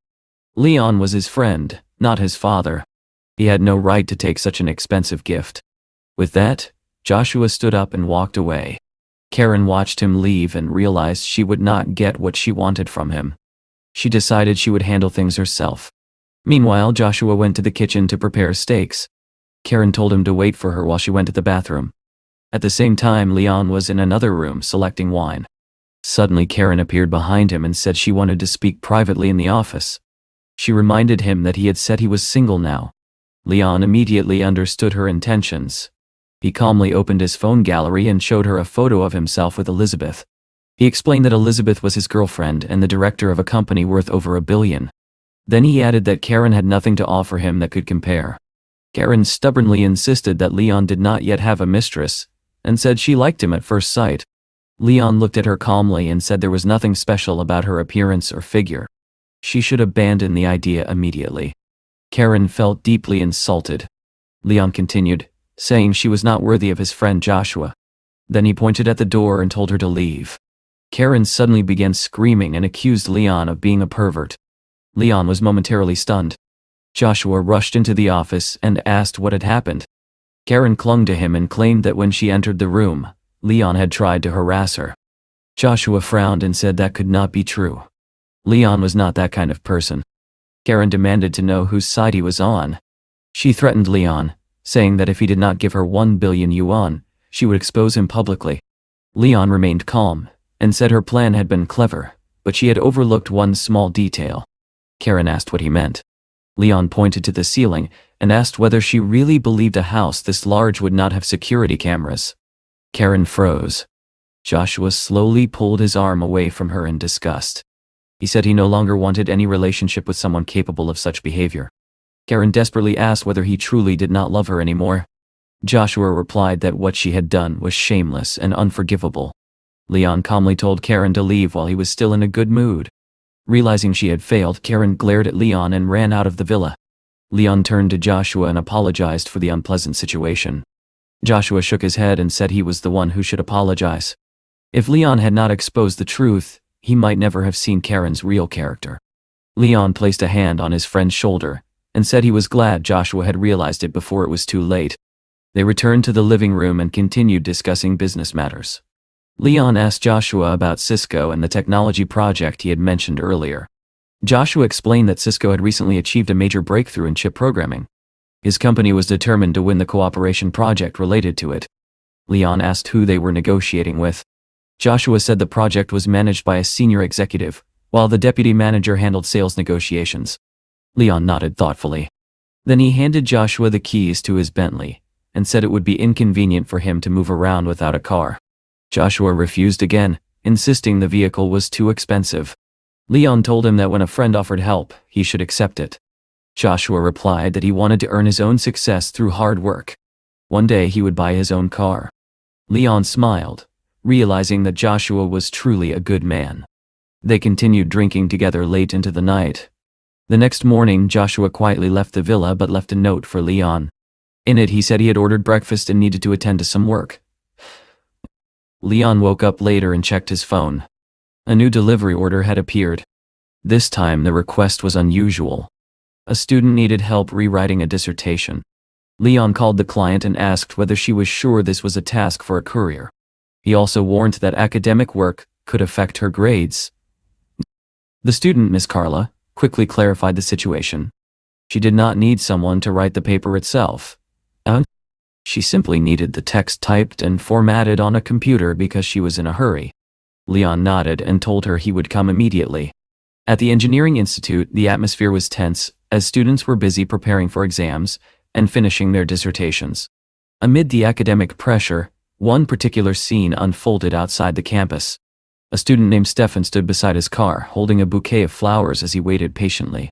Leon was his friend, not his father. He had no right to take such an expensive gift. With that, Joshua stood up and walked away. Karen watched him leave and realized she would not get what she wanted from him. She decided she would handle things herself. Meanwhile, Joshua went to the kitchen to prepare steaks. Karen told him to wait for her while she went to the bathroom. At the same time, Leon was in another room selecting wine. Suddenly, Karen appeared behind him and said she wanted to speak privately in the office. She reminded him that he had said he was single now. Leon immediately understood her intentions. He calmly opened his phone gallery and showed her a photo of himself with Elizabeth. He explained that Elizabeth was his girlfriend and the director of a company worth over $1 billion. Then he added that Karen had nothing to offer him that could compare. Karen stubbornly insisted that Leon did not yet have a mistress, and said she liked him at first sight. Leon looked at her calmly and said there was nothing special about her appearance or figure. She should abandon the idea immediately. Karen felt deeply insulted. Leon continued, saying she was not worthy of his friend Joshua. Then he pointed at the door and told her to leave. Karen suddenly began screaming and accused Leon of being a pervert. Leon was momentarily stunned. Joshua rushed into the office and asked what had happened. Karen clung to him and claimed that when she entered the room, Leon had tried to harass her. Joshua frowned and said that could not be true. Leon was not that kind of person. Karen demanded to know whose side he was on. She threatened Leon, saying that if he did not give her 1 billion yuan, she would expose him publicly. Leon remained calm, and said her plan had been clever, but she had overlooked one small detail. Karen asked what he meant. Leon pointed to the ceiling, and asked whether she really believed a house this large would not have security cameras. Karen froze. Joshua slowly pulled his arm away from her in disgust. He said he no longer wanted any relationship with someone capable of such behavior. Karen desperately asked whether he truly did not love her anymore. Joshua replied that what she had done was shameless and unforgivable. Leon calmly told Karen to leave while he was still in a good mood. Realizing she had failed, Karen glared at Leon and ran out of the villa. Leon turned to Joshua and apologized for the unpleasant situation. Joshua shook his head and said he was the one who should apologize. If Leon had not exposed the truth, he might never have seen Karen's real character. Leon placed a hand on his friend's shoulder and said he was glad Joshua had realized it before it was too late. They returned to the living room and continued discussing business matters. Leon asked Joshua about Cisco and the technology project he had mentioned earlier. Joshua explained that Cisco had recently achieved a major breakthrough in chip programming. His company was determined to win the cooperation project related to it. Leon asked who they were negotiating with. Joshua said the project was managed by a senior executive, while the deputy manager handled sales negotiations. Leon nodded thoughtfully. Then he handed Joshua the keys to his Bentley and said it would be inconvenient for him to move around without a car. Joshua refused again, insisting the vehicle was too expensive. Leon told him that when a friend offered help, he should accept it. Joshua replied that he wanted to earn his own success through hard work. One day he would buy his own car. Leon smiled, realizing that Joshua was truly a good man. They continued drinking together late into the night. The next morning, Joshua quietly left the villa but left a note for Leon. In it, he said he had ordered breakfast and needed to attend to some work. Leon woke up later and checked his phone. A new delivery order had appeared. This time, the request was unusual. A student needed help rewriting a dissertation. Leon called the client and asked whether she was sure this was a task for a courier. He also warned that academic work could affect her grades. The student, Miss Carla, quickly clarified the situation. She did not need someone to write the paper itself. She simply needed the text typed and formatted on a computer because she was in a hurry. Leon nodded and told her he would come immediately. At the Engineering Institute, the atmosphere was tense, as students were busy preparing for exams and finishing their dissertations. Amid the academic pressure, one particular scene unfolded outside the campus. A student named Stefan stood beside his car, holding a bouquet of flowers as he waited patiently.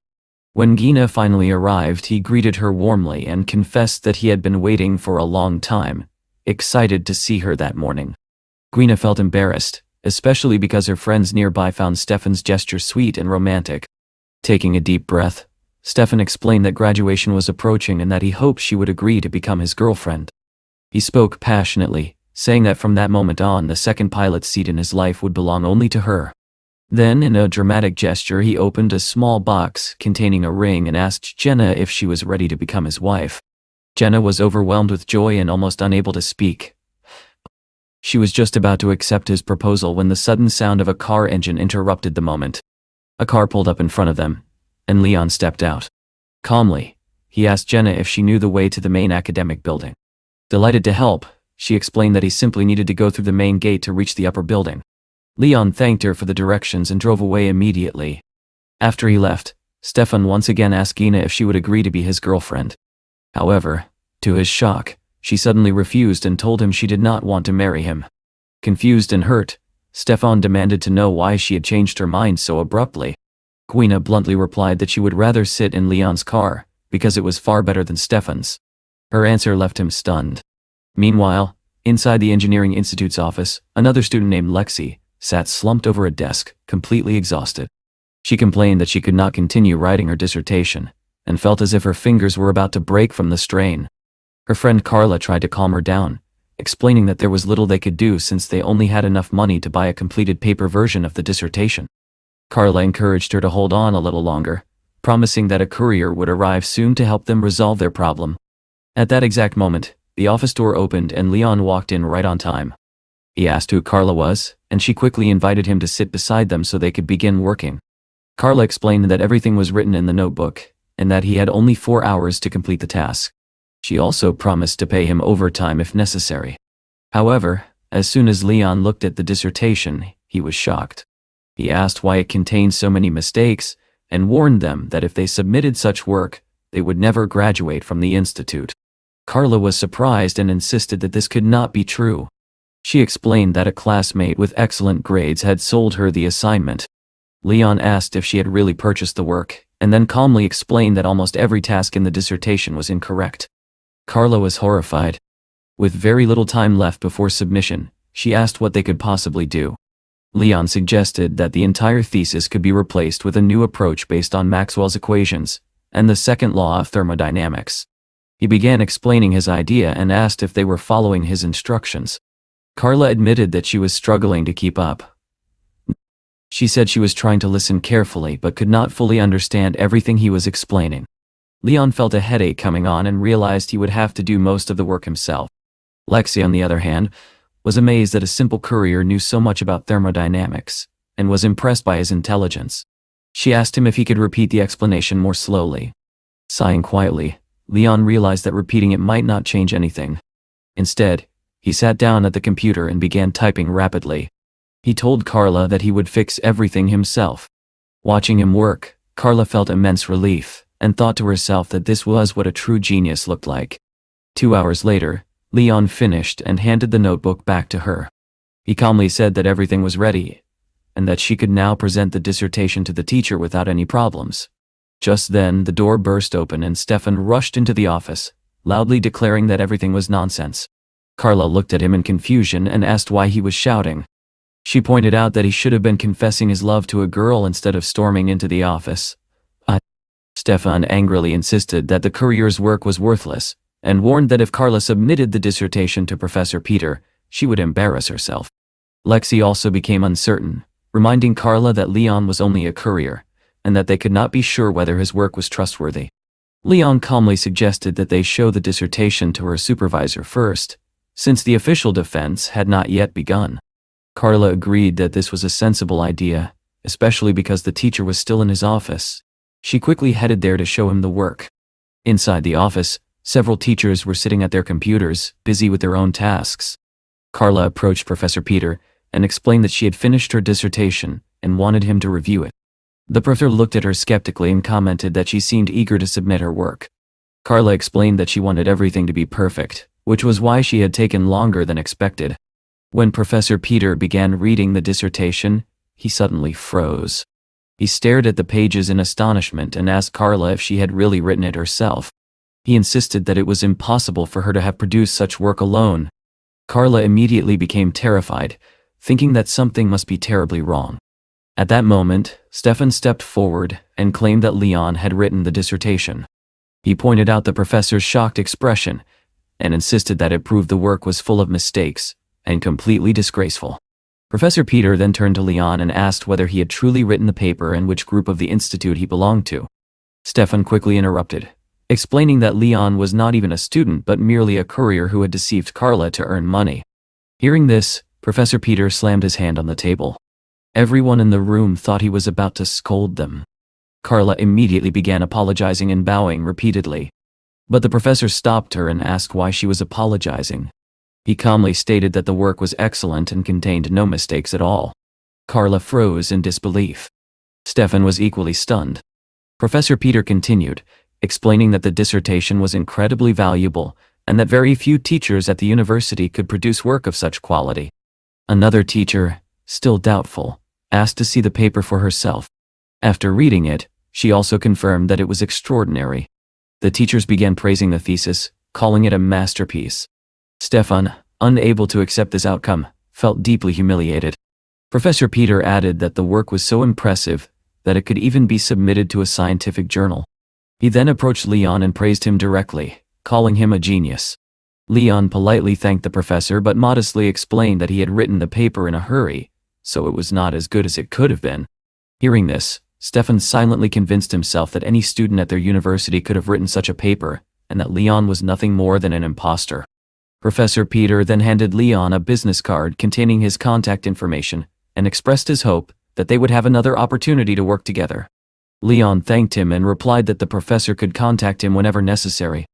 When Gina finally arrived, he greeted her warmly and confessed that he had been waiting for a long time, excited to see her that morning. Gina felt embarrassed, especially because her friends nearby found Stefan's gesture sweet and romantic. Taking a deep breath, Stefan explained that graduation was approaching and that he hoped she would agree to become his girlfriend. He spoke passionately, saying that from that moment on, the second pilot's seat in his life would belong only to her. Then, in a dramatic gesture, he opened a small box containing a ring and asked Jenna if she was ready to become his wife. Jenna was overwhelmed with joy and almost unable to speak. She was just about to accept his proposal when the sudden sound of a car engine interrupted the moment. A car pulled up in front of them, and Leon stepped out. Calmly, he asked Jenna if she knew the way to the main academic building. Delighted to help, she explained that he simply needed to go through the main gate to reach the upper building. Leon thanked her for the directions and drove away immediately. After he left, Stefan once again asked Gina if she would agree to be his girlfriend. However, to his shock, she suddenly refused and told him she did not want to marry him. Confused and hurt, Stefan demanded to know why she had changed her mind so abruptly. Gina bluntly replied that she would rather sit in Leon's car, because it was far better than Stefan's. Her answer left him stunned. Meanwhile, inside the Engineering Institute's office, another student named Lexi sat slumped over a desk, completely exhausted. She complained that she could not continue writing her dissertation, and felt as if her fingers were about to break from the strain. Her friend Carla tried to calm her down, explaining that there was little they could do since they only had enough money to buy a completed paper version of the dissertation. Carla encouraged her to hold on a little longer, promising that a courier would arrive soon to help them resolve their problem. At that exact moment, the office door opened and Leon walked in right on time. He asked who Carla was, and she quickly invited him to sit beside them so they could begin working. Carla explained that everything was written in the notebook, and that he had only 4 hours to complete the task. She also promised to pay him overtime if necessary. However, as soon as Leon looked at the dissertation, he was shocked. He asked why it contained so many mistakes, and warned them that if they submitted such work, they would never graduate from the institute. Carla was surprised and insisted that this could not be true. She explained that a classmate with excellent grades had sold her the assignment. Leon asked if she had really purchased the work, and then calmly explained that almost every task in the dissertation was incorrect. Carla was horrified. With very little time left before submission, she asked what they could possibly do. Leon suggested that the entire thesis could be replaced with a new approach based on Maxwell's equations, and the second law of thermodynamics. He began explaining his idea and asked if they were following his instructions. Carla admitted that she was struggling to keep up. She said she was trying to listen carefully but could not fully understand everything he was explaining. Leon felt a headache coming on and realized he would have to do most of the work himself. Lexi, on the other hand, was amazed that a simple courier knew so much about thermodynamics, and was impressed by his intelligence. She asked him if he could repeat the explanation more slowly. Sighing quietly, Leon realized that repeating it might not change anything. Instead, he sat down at the computer and began typing rapidly. He told Carla that he would fix everything himself. Watching him work, Carla felt immense relief, and thought to herself that this was what a true genius looked like. 2 hours later, Leon finished and handed the notebook back to her. He calmly said that everything was ready, and that she could now present the dissertation to the teacher without any problems. Just then, the door burst open and Stefan rushed into the office, loudly declaring that everything was nonsense. Carla looked at him in confusion and asked why he was shouting. She pointed out that he should have been confessing his love to a girl instead of storming into the office. Stefan angrily insisted that the courier's work was worthless, and warned that if Carla submitted the dissertation to Professor Peter, she would embarrass herself. Lexi also became uncertain, reminding Carla that Leon was only a courier, and that they could not be sure whether his work was trustworthy. Leon calmly suggested that they show the dissertation to her supervisor first, since the official defense had not yet begun. Carla agreed that this was a sensible idea, especially because the teacher was still in his office. She quickly headed there to show him the work. Inside the office, several teachers were sitting at their computers, busy with their own tasks. Carla approached Professor Peter and explained that she had finished her dissertation and wanted him to review it. The professor looked at her skeptically and commented that she seemed eager to submit her work. Carla explained that she wanted everything to be perfect, which was why she had taken longer than expected. When Professor Peter began reading the dissertation, he suddenly froze. He stared at the pages in astonishment and asked Carla if she had really written it herself. He insisted that it was impossible for her to have produced such work alone. Carla immediately became terrified, thinking that something must be terribly wrong. At that moment, Stefan stepped forward and claimed that Leon had written the dissertation. He pointed out the professor's shocked expression and insisted that it proved the work was full of mistakes and completely disgraceful. Professor Peter then turned to Leon and asked whether he had truly written the paper and which group of the institute he belonged to. Stefan quickly interrupted, explaining that Leon was not even a student but merely a courier who had deceived Carla to earn money. Hearing this, Professor Peter slammed his hand on the table. Everyone in the room thought he was about to scold them. Carla immediately began apologizing and bowing repeatedly. But the professor stopped her and asked why she was apologizing. He calmly stated that the work was excellent and contained no mistakes at all. Carla froze in disbelief. Stefan was equally stunned. Professor Peter continued, explaining that the dissertation was incredibly valuable and that very few teachers at the university could produce work of such quality. Another teacher, still doubtful, asked to see the paper for herself. After reading it, she also confirmed that it was extraordinary. The teachers began praising the thesis, calling it a masterpiece. Stefan, unable to accept this outcome, felt deeply humiliated. Professor Peter added that the work was so impressive that it could even be submitted to a scientific journal. He then approached Leon and praised him directly, calling him a genius. Leon politely thanked the professor but modestly explained that he had written the paper in a hurry, so it was not as good as it could have been. Hearing this, Stefan silently convinced himself that any student at their university could have written such a paper, and that Leon was nothing more than an imposter. Professor Peter then handed Leon a business card containing his contact information and expressed his hope that they would have another opportunity to work together. Leon thanked him and replied that the professor could contact him whenever necessary.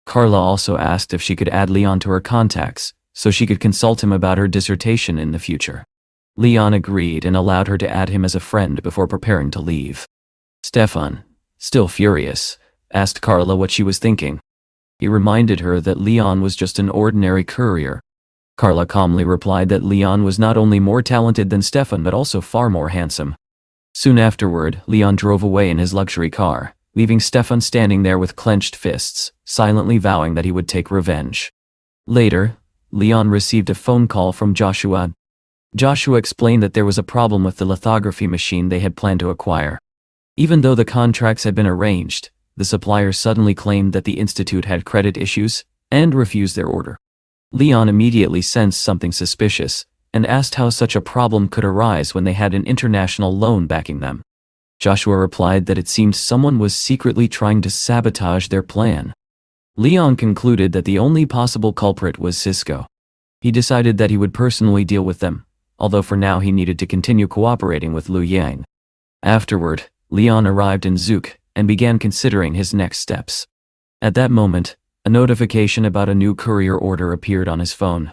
Carla also asked if she could add Leon to her contacts, so she could consult him about her dissertation in the future. Leon agreed and allowed her to add him as a friend before preparing to leave. Stefan, still furious, asked Carla what she was thinking. He reminded her that Leon was just an ordinary courier. Carla calmly replied that Leon was not only more talented than Stefan but also far more handsome. Soon afterward, Leon drove away in his luxury car, leaving Stefan standing there with clenched fists, silently vowing that he would take revenge. Later, Leon received a phone call from Joshua. Joshua explained that there was a problem with the lithography machine they had planned to acquire. Even though the contracts had been arranged, the supplier suddenly claimed that the institute had credit issues and refused their order. Leon immediately sensed something suspicious and asked how such a problem could arise when they had an international loan backing them. Joshua replied that it seemed someone was secretly trying to sabotage their plan. Leon concluded that the only possible culprit was Cisco. He decided that he would personally deal with them, although for now he needed to continue cooperating with Liu Yang. Afterward, Leon arrived in Zook and began considering his next steps. At that moment, a notification about a new courier order appeared on his phone.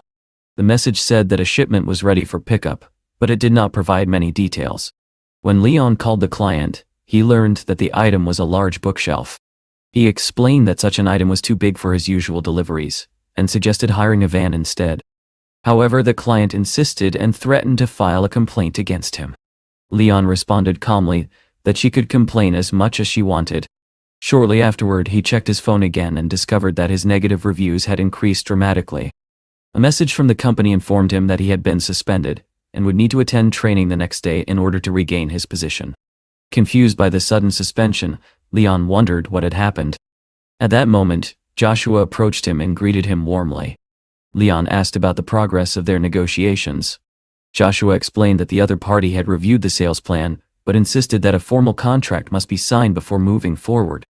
The message said that a shipment was ready for pickup, but it did not provide many details. When Leon called the client, he learned that the item was a large bookshelf. He explained that such an item was too big for his usual deliveries, and suggested hiring a van instead. However, the client insisted and threatened to file a complaint against him. Leon responded calmly that she could complain as much as she wanted. Shortly afterward, he checked his phone again and discovered that his negative reviews had increased dramatically. A message from the company informed him that he had been suspended and would need to attend training the next day in order to regain his position. Confused by the sudden suspension, Leon wondered what had happened. At that moment, Joshua approached him and greeted him warmly. Leon asked about the progress of their negotiations. Joshua explained that the other party had reviewed the sales plan, but insisted that a formal contract must be signed before moving forward.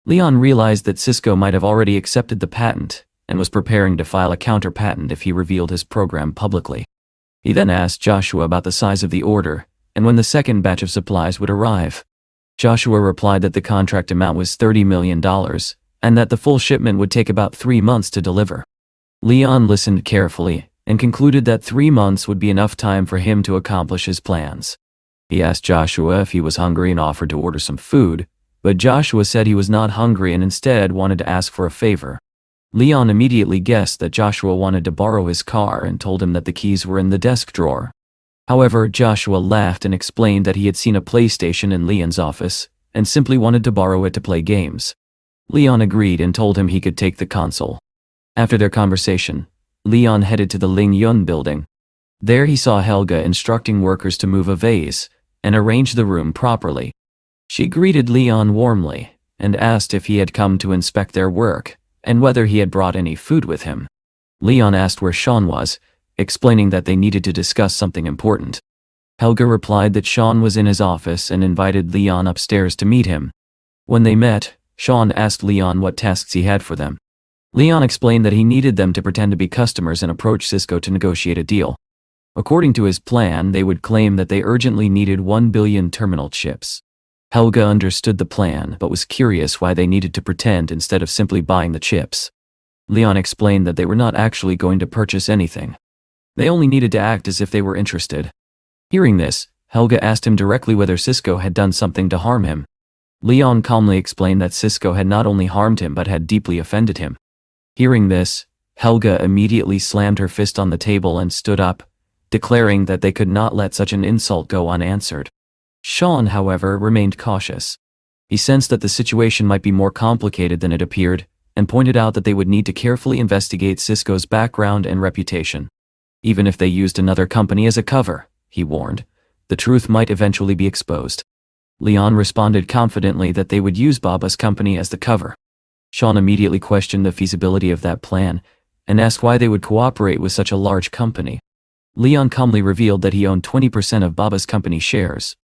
Leon realized that Cisco might have already accepted the patent and was preparing to file a counter-patent if he revealed his program publicly. He then asked Joshua about the size of the order and when the second batch of supplies would arrive. Joshua replied that the contract amount was $30 million and that the full shipment would take about 3 months to deliver. Leon listened carefully and concluded that 3 months would be enough time for him to accomplish his plans. He asked Joshua if he was hungry and offered to order some food, but Joshua said he was not hungry and instead wanted to ask for a favor. Leon immediately guessed that Joshua wanted to borrow his car and told him that the keys were in the desk drawer. However, Joshua laughed and explained that he had seen a PlayStation in Leon's office and simply wanted to borrow it to play games. Leon agreed and told him he could take the console. After their conversation, Leon headed to the Ling Yun building. There he saw Helga instructing workers to move a vase and arrange the room properly. She greeted Leon warmly and asked if he had come to inspect their work and whether he had brought any food with him. Leon asked where Sean was, explaining that they needed to discuss something important. Helga replied that Sean was in his office and invited Leon upstairs to meet him. When they met, Sean asked Leon what tasks he had for them. Leon explained that he needed them to pretend to be customers and approach Cisco to negotiate a deal. According to his plan, they would claim that they urgently needed 1 billion terminal chips. Helga understood the plan but was curious why they needed to pretend instead of simply buying the chips. Leon explained that they were not actually going to purchase anything. They only needed to act as if they were interested. Hearing this, Helga asked him directly whether Cisco had done something to harm him. Leon calmly explained that Cisco had not only harmed him but had deeply offended him. Hearing this, Helga immediately slammed her fist on the table and stood up, declaring that they could not let such an insult go unanswered. Sean, however, remained cautious. He sensed that the situation might be more complicated than it appeared, and pointed out that they would need to carefully investigate Cisco's background and reputation. Even if they used another company as a cover, he warned, the truth might eventually be exposed. Leon responded confidently that they would use Baba's company as the cover. Sean immediately questioned the feasibility of that plan and asked why they would cooperate with such a large company. Leon calmly revealed that he owned 20% of Baba's company shares.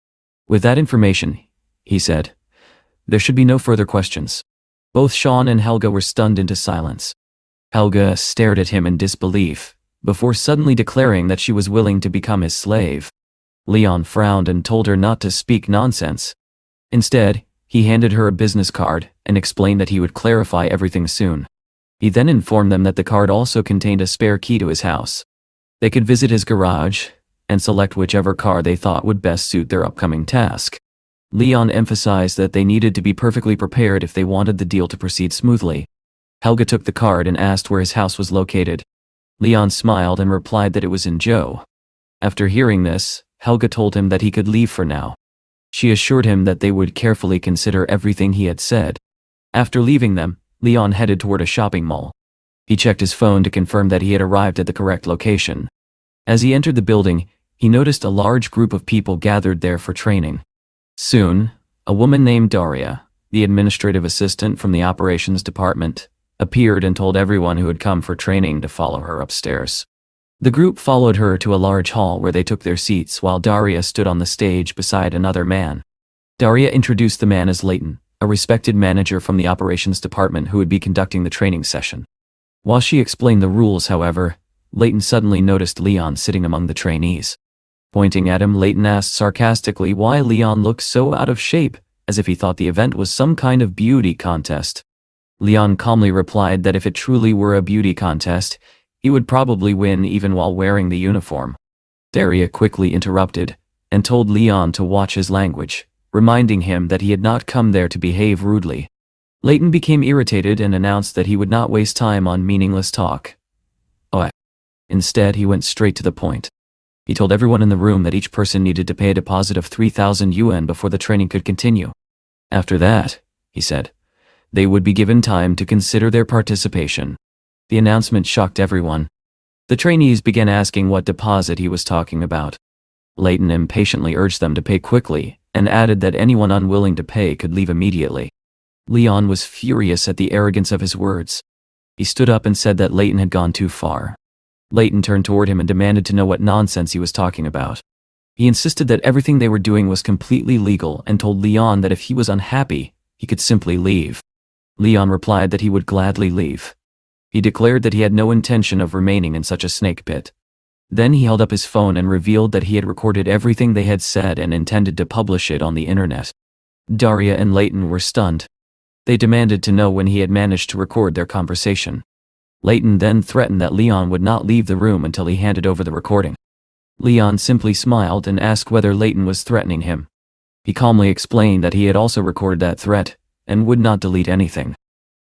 With that information, he said, there should be no further questions. Both Sean and Helga were stunned into silence. Helga stared at him in disbelief, before suddenly declaring that she was willing to become his slave. Leon frowned and told her not to speak nonsense. Instead, he handed her a business card and explained that he would clarify everything soon. He then informed them that the card also contained a spare key to his house. They could visit his garage and select whichever car they thought would best suit their upcoming task. Leon emphasized that they needed to be perfectly prepared if they wanted the deal to proceed smoothly. Helga took the card and asked where his house was located. Leon smiled and replied that it was in Zhou. After hearing this, Helga told him that he could leave for now. She assured him that they would carefully consider everything he had said. After leaving them, Leon headed toward a shopping mall. He checked his phone to confirm that he had arrived at the correct location. As he entered the building, he noticed a large group of people gathered there for training. Soon, a woman named Daria, The administrative assistant from the operations department appeared and told everyone who had come for training to follow her upstairs. The group followed her to a large hall where they took their seats while Daria stood on the stage beside another man. Daria introduced the man as Leighton, a respected manager from the operations department who would be conducting the training session. While she explained the rules, however, Leighton suddenly noticed Leon sitting among the trainees. Pointing at him, Leighton asked sarcastically why Leon looked so out of shape, as if he thought the event was some kind of beauty contest. Leon calmly replied that if it truly were a beauty contest, he would probably win even while wearing the uniform. Daria quickly interrupted and told Leon to watch his language, reminding him that he had not come there to behave rudely. Leighton became irritated and announced that he would not waste time on meaningless talk. Instead, he went straight to the point. He told everyone in the room that each person needed to pay a deposit of 3,000 yuan before the training could continue. After that, he said, they would be given time to consider their participation. The announcement shocked everyone. The trainees began asking what deposit he was talking about. Leighton impatiently urged them to pay quickly and added that anyone unwilling to pay could leave immediately. Leon was furious at the arrogance of his words. He stood up and said that Leighton had gone too far. Leighton turned toward him and demanded to know what nonsense he was talking about. He insisted that everything they were doing was completely legal and told Leon that if he was unhappy, he could simply leave. Leon replied that he would gladly leave. He declared that he had no intention of remaining in such a snake pit. Then he held up his phone and revealed that he had recorded everything they had said and intended to publish it on the internet. Daria and Leighton were stunned. They demanded to know when he had managed to record their conversation. Leighton then threatened that Leon would not leave the room until he handed over the recording. Leon simply smiled and asked whether Leighton was threatening him. He calmly explained that he had also recorded that threat and would not delete anything.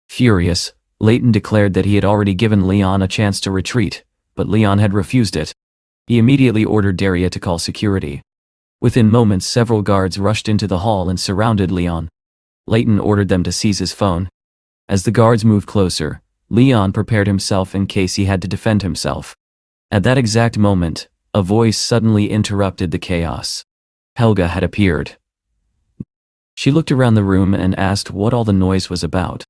Furious, Leighton declared that he had already given Leon a chance to retreat, but Leon had refused it. He immediately ordered Daria to call security. Within moments, several guards rushed into the hall and surrounded Leon. Leighton ordered them to seize his phone. As the guards moved closer, Leon prepared himself in case he had to defend himself. At that exact moment, a voice suddenly interrupted the chaos. Helga had appeared. She looked around the room and asked what all the noise was about.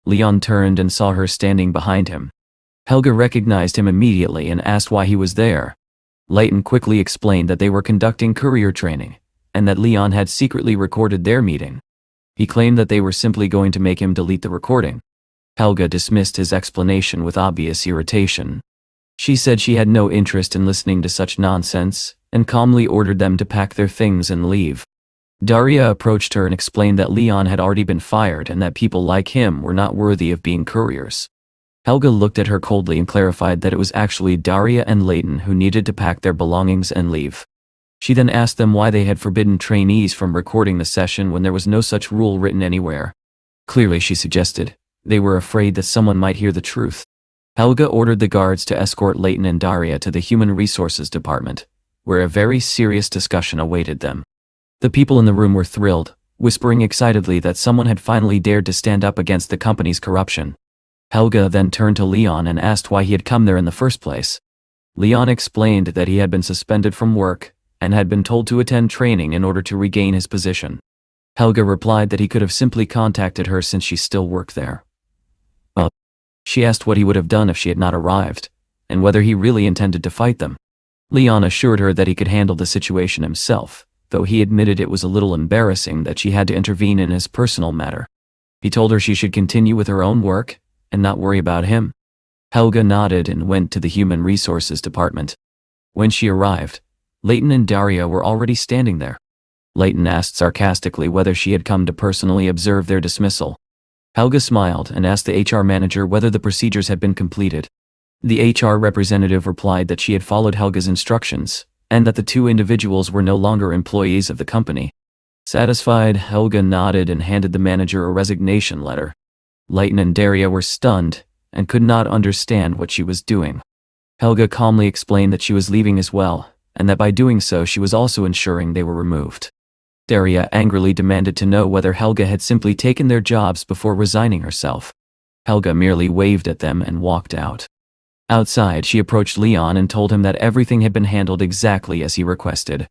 Leon turned and saw her standing behind him. Helga recognized him immediately and asked why he was there. Leighton quickly explained that they were conducting courier training, and that Leon had secretly recorded their meeting. He claimed that they were simply going to make him delete the recording. Helga dismissed his explanation with obvious irritation. She said she had no interest in listening to such nonsense, and calmly ordered them to pack their things and leave. Daria approached her and explained that Leon had already been fired and that people like him were not worthy of being couriers. Helga looked at her coldly and clarified that it was actually Daria and Leighton who needed to pack their belongings and leave. She then asked them why they had forbidden trainees from recording the session when there was no such rule written anywhere. Clearly, she suggested, they were afraid that someone might hear the truth. Helga ordered the guards to escort Leighton and Daria to the Human Resources Department, where a very serious discussion awaited them. The people in the room were thrilled, whispering excitedly that someone had finally dared to stand up against the company's corruption. Helga then turned to Leon and asked why he had come there in the first place. Leon explained that he had been suspended from work and had been told to attend training in order to regain his position. Helga replied that he could have simply contacted her since she still worked there. She asked what he would have done if she had not arrived, and whether he really intended to fight them. Leon assured her that he could handle the situation himself, though he admitted it was a little embarrassing that she had to intervene in his personal matter. He told her she should continue with her own work and not worry about him. Helga nodded and went to the Human Resources Department. When she arrived, Leighton and Daria were already standing there. Leighton asked sarcastically whether she had come to personally observe their dismissal. Helga smiled and asked the HR manager whether the procedures had been completed. The HR representative replied that she had followed Helga's instructions, and that the two individuals were no longer employees of the company. Satisfied, Helga nodded and handed the manager a resignation letter. Leighton and Daria were stunned and could not understand what she was doing. Helga calmly explained that she was leaving as well, and that by doing so she was also ensuring they were removed. Daria angrily demanded to know whether Helga had simply taken their jobs before resigning herself. Helga merely waved at them and walked out. Outside, she approached Leon and told him that everything had been handled exactly as he requested.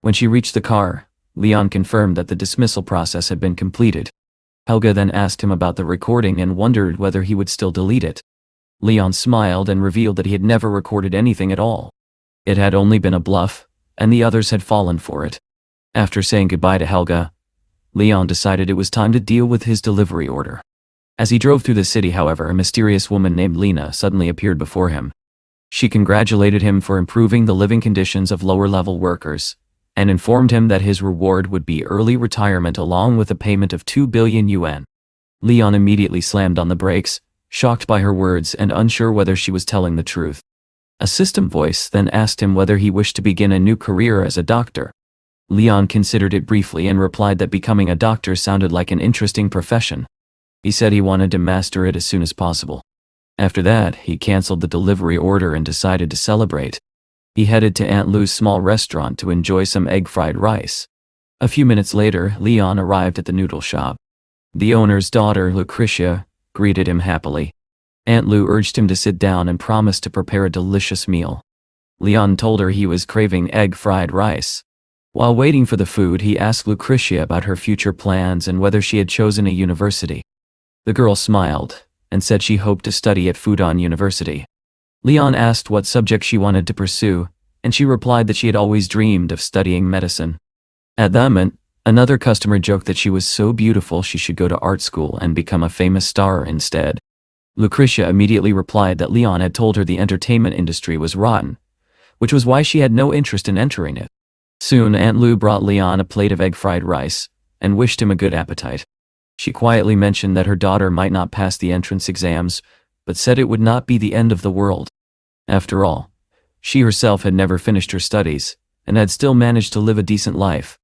When she reached the car, Leon confirmed that the dismissal process had been completed. Helga then asked him about the recording and wondered whether he would still delete it. Leon smiled and revealed that he had never recorded anything at all. It had only been a bluff, and the others had fallen for it. After saying goodbye to Helga, Leon decided it was time to deal with his delivery order. As he drove through the city, however, a mysterious woman named Lena suddenly appeared before him. She congratulated him for improving the living conditions of lower-level workers, and informed him that his reward would be early retirement along with a payment of 2 billion yuan. Leon immediately slammed on the brakes, shocked by her words and unsure whether she was telling the truth. A system voice then asked him whether he wished to begin a new career as a doctor. Leon considered it briefly and replied that becoming a doctor sounded like an interesting profession. He said he wanted to master it as soon as possible. After that, he canceled the delivery order and decided to celebrate. He headed to Aunt Lu's small restaurant to enjoy some egg-fried rice. A few minutes later, Leon arrived at the noodle shop. The owner's daughter, Lucretia, greeted him happily. Aunt Lu urged him to sit down and promised to prepare a delicious meal. Leon told her he was craving egg-fried rice. While waiting for the food, he asked Lucretia about her future plans and whether she had chosen a university. The girl smiled and said she hoped to study at Fudan University. Leon asked what subject she wanted to pursue, and she replied that she had always dreamed of studying medicine. At that moment, another customer joked that she was so beautiful she should go to art school and become a famous star instead. Lucretia immediately replied that Leon had told her the entertainment industry was rotten, which was why she had no interest in entering it. Soon, Aunt Lu brought Leon a plate of egg-fried rice and wished him a good appetite. She quietly mentioned that her daughter might not pass the entrance exams, but said it would not be the end of the world. After all, she herself had never finished her studies and had still managed to live a decent life.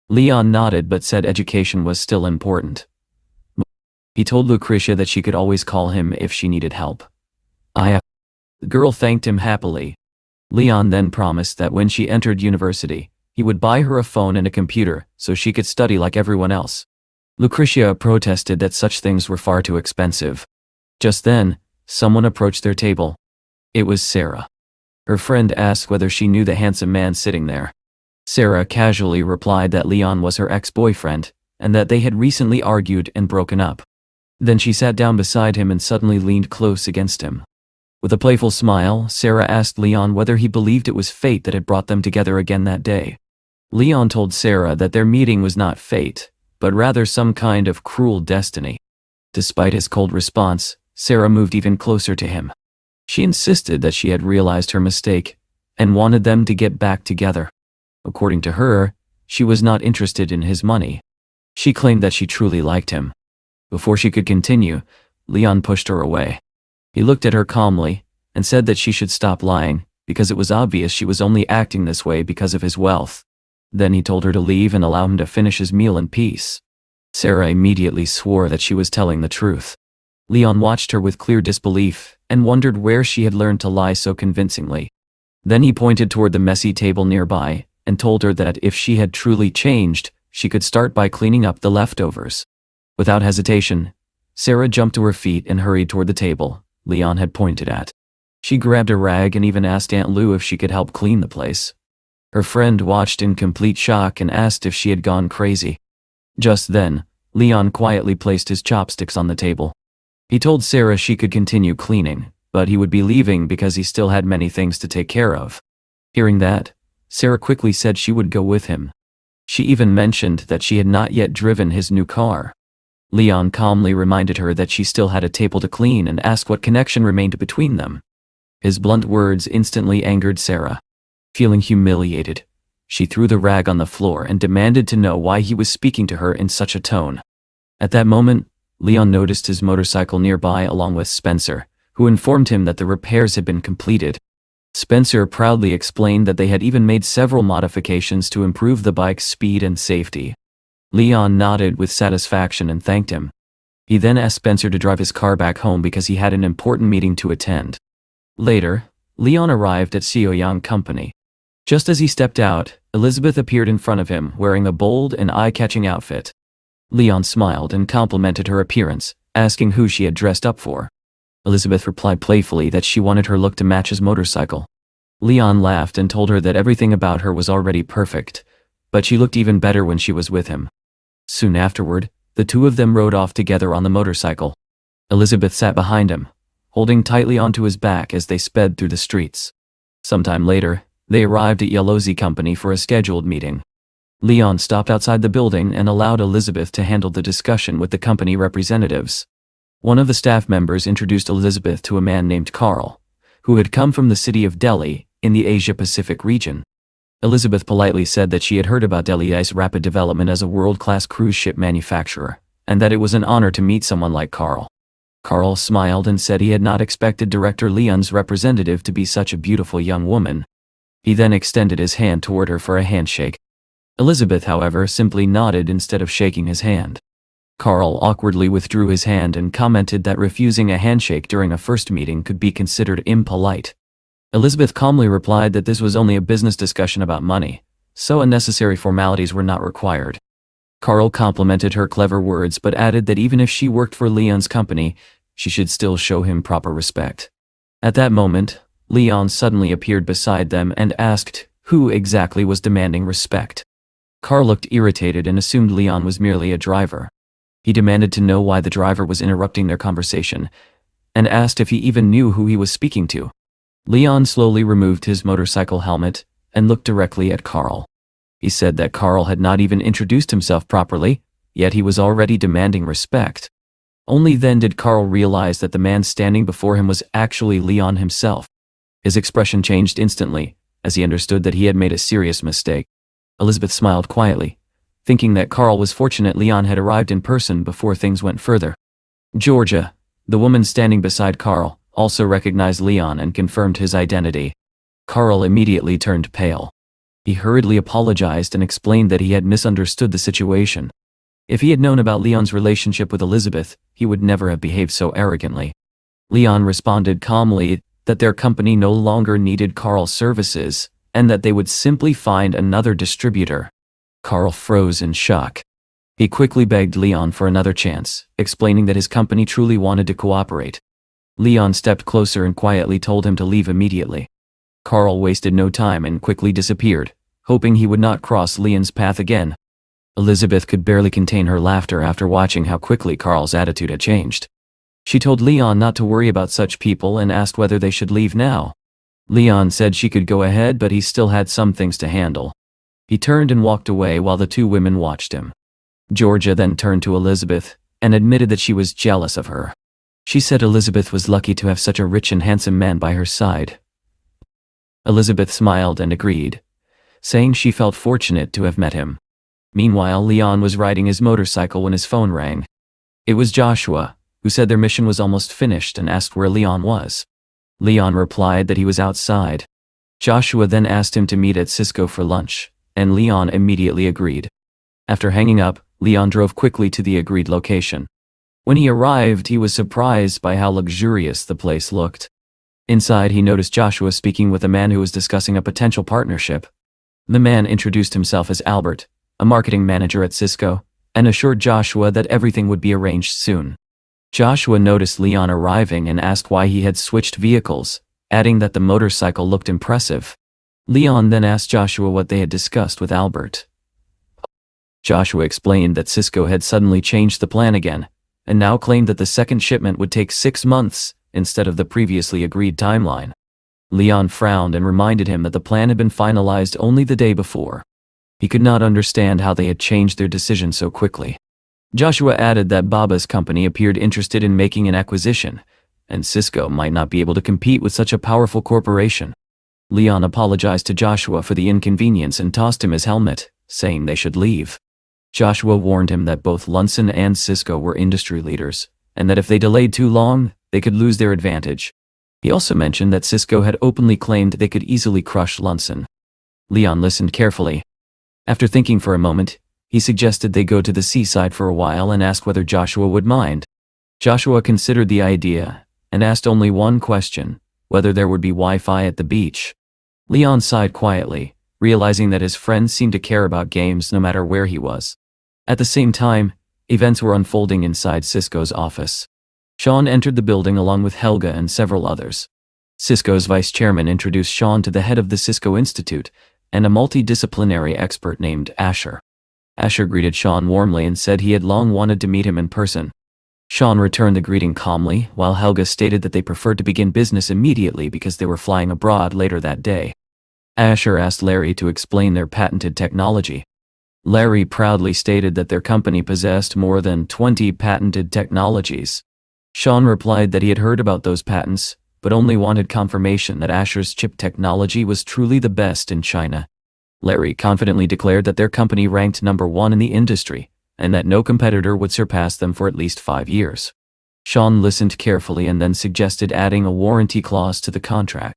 Leon nodded but said education was still important. He told Lucretia that she could always call him if she needed help. The girl thanked him happily. Leon then promised that when she entered university, he would buy her a phone and a computer so she could study like everyone else. Lucretia protested that such things were far too expensive. Just then, someone approached their table. It was Sarah. Her friend asked whether she knew the handsome man sitting there. Sarah casually replied that Leon was her ex-boyfriend, and that they had recently argued and broken up. Then she sat down beside him and suddenly leaned close against him. With a playful smile, Sarah asked Leon whether he believed it was fate that had brought them together again that day. Leon told Sarah that their meeting was not fate, but rather some kind of cruel destiny. Despite his cold response, Sarah moved even closer to him. She insisted that she had realized her mistake and wanted them to get back together. According to her, she was not interested in his money. She claimed that she truly liked him. Before she could continue, Leon pushed her away. He looked at her calmly and said that she should stop lying because it was obvious she was only acting this way because of his wealth. Then he told her to leave and allow him to finish his meal in peace. Sarah immediately swore that she was telling the truth. Leon watched her with clear disbelief and wondered where she had learned to lie so convincingly. Then he pointed toward the messy table nearby and told her that if she had truly changed, she could start by cleaning up the leftovers. Without hesitation, Sarah jumped to her feet and hurried toward the table Leon had pointed at. She grabbed a rag and even asked Aunt Lu if she could help clean the place. Her friend watched in complete shock and asked if she had gone crazy. Just then, Leon quietly placed his chopsticks on the table. He told Sarah she could continue cleaning, but he would be leaving because he still had many things to take care of. Hearing that, Sarah quickly said she would go with him. She even mentioned that she had not yet driven his new car. Leon calmly reminded her that she still had a table to clean and asked what connection remained between them. His blunt words instantly angered Sarah. Feeling humiliated, she threw the rag on the floor and demanded to know why he was speaking to her in such a tone. At that moment, Leon noticed his motorcycle nearby along with Spencer, who informed him that the repairs had been completed. Spencer proudly explained that they had even made several modifications to improve the bike's speed and safety. Leon nodded with satisfaction and thanked him. He then asked Spencer to drive his car back home because he had an important meeting to attend. Later, Leon arrived at Xiaoyang Company. Just as he stepped out, Elizabeth appeared in front of him wearing a bold and eye-catching outfit. Leon smiled and complimented her appearance, asking who she had dressed up for. Elizabeth replied playfully that she wanted her look to match his motorcycle. Leon laughed and told her that everything about her was already perfect, but she looked even better when she was with him. Soon afterward, The two of them rode off together on the motorcycle. Elizabeth sat behind him, holding tightly onto his back as they sped through the streets. Sometime later, they arrived at Yellow's company for a scheduled meeting. Leon stopped outside the building and allowed Elizabeth to handle the discussion with the company representatives. One of the staff members introduced Elizabeth to a man named Carl, who had come from the city of Delhi, in the Asia-Pacific region. Elizabeth politely said that she had heard about Delhi's rapid development as a world-class cruise ship manufacturer, and that it was an honor to meet someone like Carl. Carl smiled and said he had not expected Director Leon's representative to be such a beautiful young woman. He then extended his hand toward her for a handshake. Elizabeth, however, simply nodded instead of shaking his hand. Carl awkwardly withdrew his hand and commented that refusing a handshake during a first meeting could be considered impolite. Elizabeth calmly replied that this was only a business discussion about money, so unnecessary formalities were not required. Carl complimented her clever words but added that even if she worked for Leon's company, she should still show him proper respect. At that moment, Leon suddenly appeared beside them and asked who exactly was demanding respect. Carl looked irritated and assumed Leon was merely a driver. He demanded to know why the driver was interrupting their conversation, and asked if he even knew who he was speaking to. Leon slowly removed his motorcycle helmet and looked directly at Carl. He said that Carl had not even introduced himself properly, yet he was already demanding respect. Only then did Carl realize that the man standing before him was actually Leon himself. His expression changed instantly, as he understood that he had made a serious mistake. Elizabeth smiled quietly, thinking that Carl was fortunate Leon had arrived in person before things went further. Georgia, the woman standing beside Carl, also recognized Leon and confirmed his identity. Carl immediately turned pale. He hurriedly apologized and explained that he had misunderstood the situation. If he had known about Leon's relationship with Elizabeth, he would never have behaved so arrogantly. Leon responded calmly that their company no longer needed Carl's services, and that they would simply find another distributor. Carl froze in shock. He quickly begged Leon for another chance, explaining that his company truly wanted to cooperate. Leon stepped closer and quietly told him to leave immediately. Carl wasted no time and quickly disappeared, hoping he would not cross Leon's path again. Elizabeth could barely contain her laughter after watching how quickly Carl's attitude had changed. She told Leon not to worry about such people and asked whether they should leave now. Leon said she could go ahead, but he still had some things to handle. He turned and walked away while the two women watched him. Georgia then turned to Elizabeth and admitted that she was jealous of her. She said Elizabeth was lucky to have such a rich and handsome man by her side. Elizabeth smiled and agreed, saying she felt fortunate to have met him. Meanwhile, Leon was riding his motorcycle when his phone rang. It was Joshua, who said their mission was almost finished and asked where Leon was. Leon replied that he was outside. Joshua then asked him to meet at Cisco for lunch, and Leon immediately agreed. After hanging up, Leon drove quickly to the agreed location. When he arrived, he was surprised by how luxurious the place looked. Inside, he noticed Joshua speaking with a man who was discussing a potential partnership. The man introduced himself as Albert, a marketing manager at Cisco, and assured Joshua that everything would be arranged soon. Joshua noticed Leon arriving and asked why he had switched vehicles, adding that the motorcycle looked impressive. Leon then asked Joshua what they had discussed with Albert. Joshua explained that Cisco had suddenly changed the plan again, and now claimed that the second shipment would take 6 months instead of the previously agreed timeline. Leon frowned and reminded him that the plan had been finalized only the day before. He could not understand how they had changed their decision so quickly. Joshua added that Baba's company appeared interested in making an acquisition, and Cisco might not be able to compete with such a powerful corporation. Leon apologized to Joshua for the inconvenience and tossed him his helmet, saying they should leave. Joshua warned him that both Lunson and Cisco were industry leaders, and that if they delayed too long, they could lose their advantage. He also mentioned that Cisco had openly claimed they could easily crush Lunson. Leon listened carefully. After thinking for a moment, he suggested they go to the seaside for a while and asked whether Joshua would mind. Joshua considered the idea and asked only one question, whether there would be Wi-Fi at the beach. Leon sighed quietly, realizing that his friend seemed to care about games no matter where he was. At the same time, events were unfolding inside Cisco's office. Sean entered the building along with Helga and several others. Cisco's vice chairman introduced Sean to the head of the Cisco Institute and a multidisciplinary expert named Asher. Asher greeted Sean warmly and said he had long wanted to meet him in person. Sean returned the greeting calmly, while Helga stated that they preferred to begin business immediately because they were flying abroad later that day. Asher asked Larry to explain their patented technology. Larry proudly stated that their company possessed more than 20 patented technologies. Sean replied that he had heard about those patents, but only wanted confirmation that Asher's chip technology was truly the best in China. Larry confidently declared that their company ranked #1 in the industry, and that no competitor would surpass them for at least 5 years. Sean listened carefully and then suggested adding a warranty clause to the contract.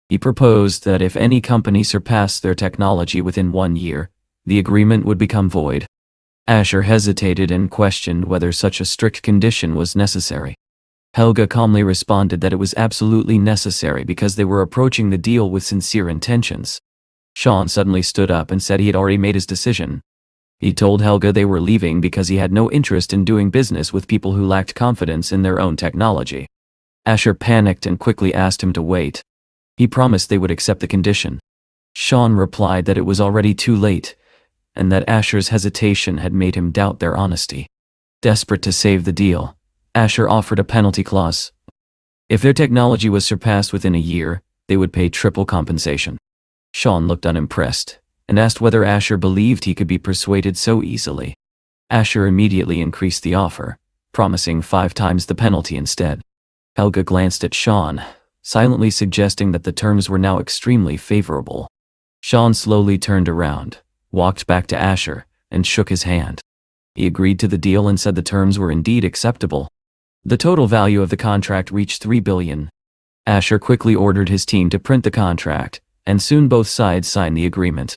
He proposed that if any company surpassed their technology within 1 year, the agreement would become void. Asher hesitated and questioned whether such a strict condition was necessary. Helga calmly responded that it was absolutely necessary because they were approaching the deal with sincere intentions. Sean suddenly stood up and said he had already made his decision. He told Helga they were leaving because he had no interest in doing business with people who lacked confidence in their own technology. Asher panicked and quickly asked him to wait. He promised they would accept the condition. Sean replied that it was already too late, and that Asher's hesitation had made him doubt their honesty. Desperate to save the deal, Asher offered a penalty clause. If their technology was surpassed within a year, they would pay triple compensation. Sean looked unimpressed, and asked whether Asher believed he could be persuaded so easily. Asher immediately increased the offer, promising 5 times the penalty instead. Helga glanced at Sean, silently suggesting that the terms were now extremely favorable. Sean slowly turned around, walked back to Asher, and shook his hand. He agreed to the deal and said the terms were indeed acceptable. The total value of the contract reached $3 billion. Asher quickly ordered his team to print the contract, and soon both sides signed the agreement.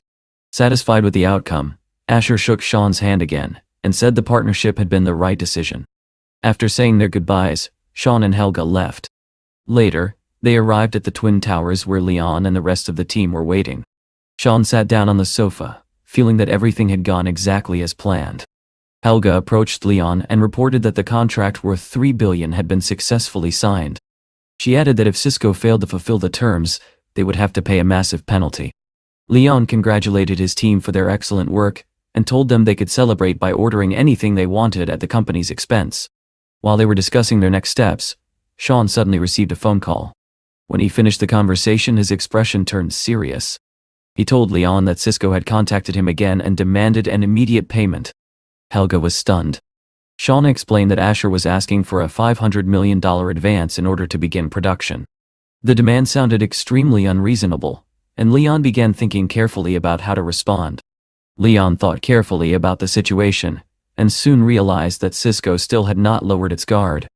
Satisfied with the outcome, Asher shook Sean's hand again, and said the partnership had been the right decision. After saying their goodbyes, Sean and Helga left. Later, they arrived at the Twin Towers where Leon and the rest of the team were waiting. Sean sat down on the sofa, feeling that everything had gone exactly as planned. Helga approached Leon and reported that the contract worth $3 billion had been successfully signed. She added that if Cisco failed to fulfill the terms, they would have to pay a massive penalty. Leon congratulated his team for their excellent work and told them they could celebrate by ordering anything they wanted at the company's expense. While they were discussing their next steps, Sean suddenly received a phone call. When he finished the conversation, his expression turned serious. He told Leon that Cisco had contacted him again and demanded an immediate payment. Helga was stunned. Sean explained that Asher was asking for a $500 million advance in order to begin production. The demand sounded extremely unreasonable, and Leon began thinking carefully about how to respond. Leon thought carefully about the situation, and soon realized that Cisco still had not lowered its guard.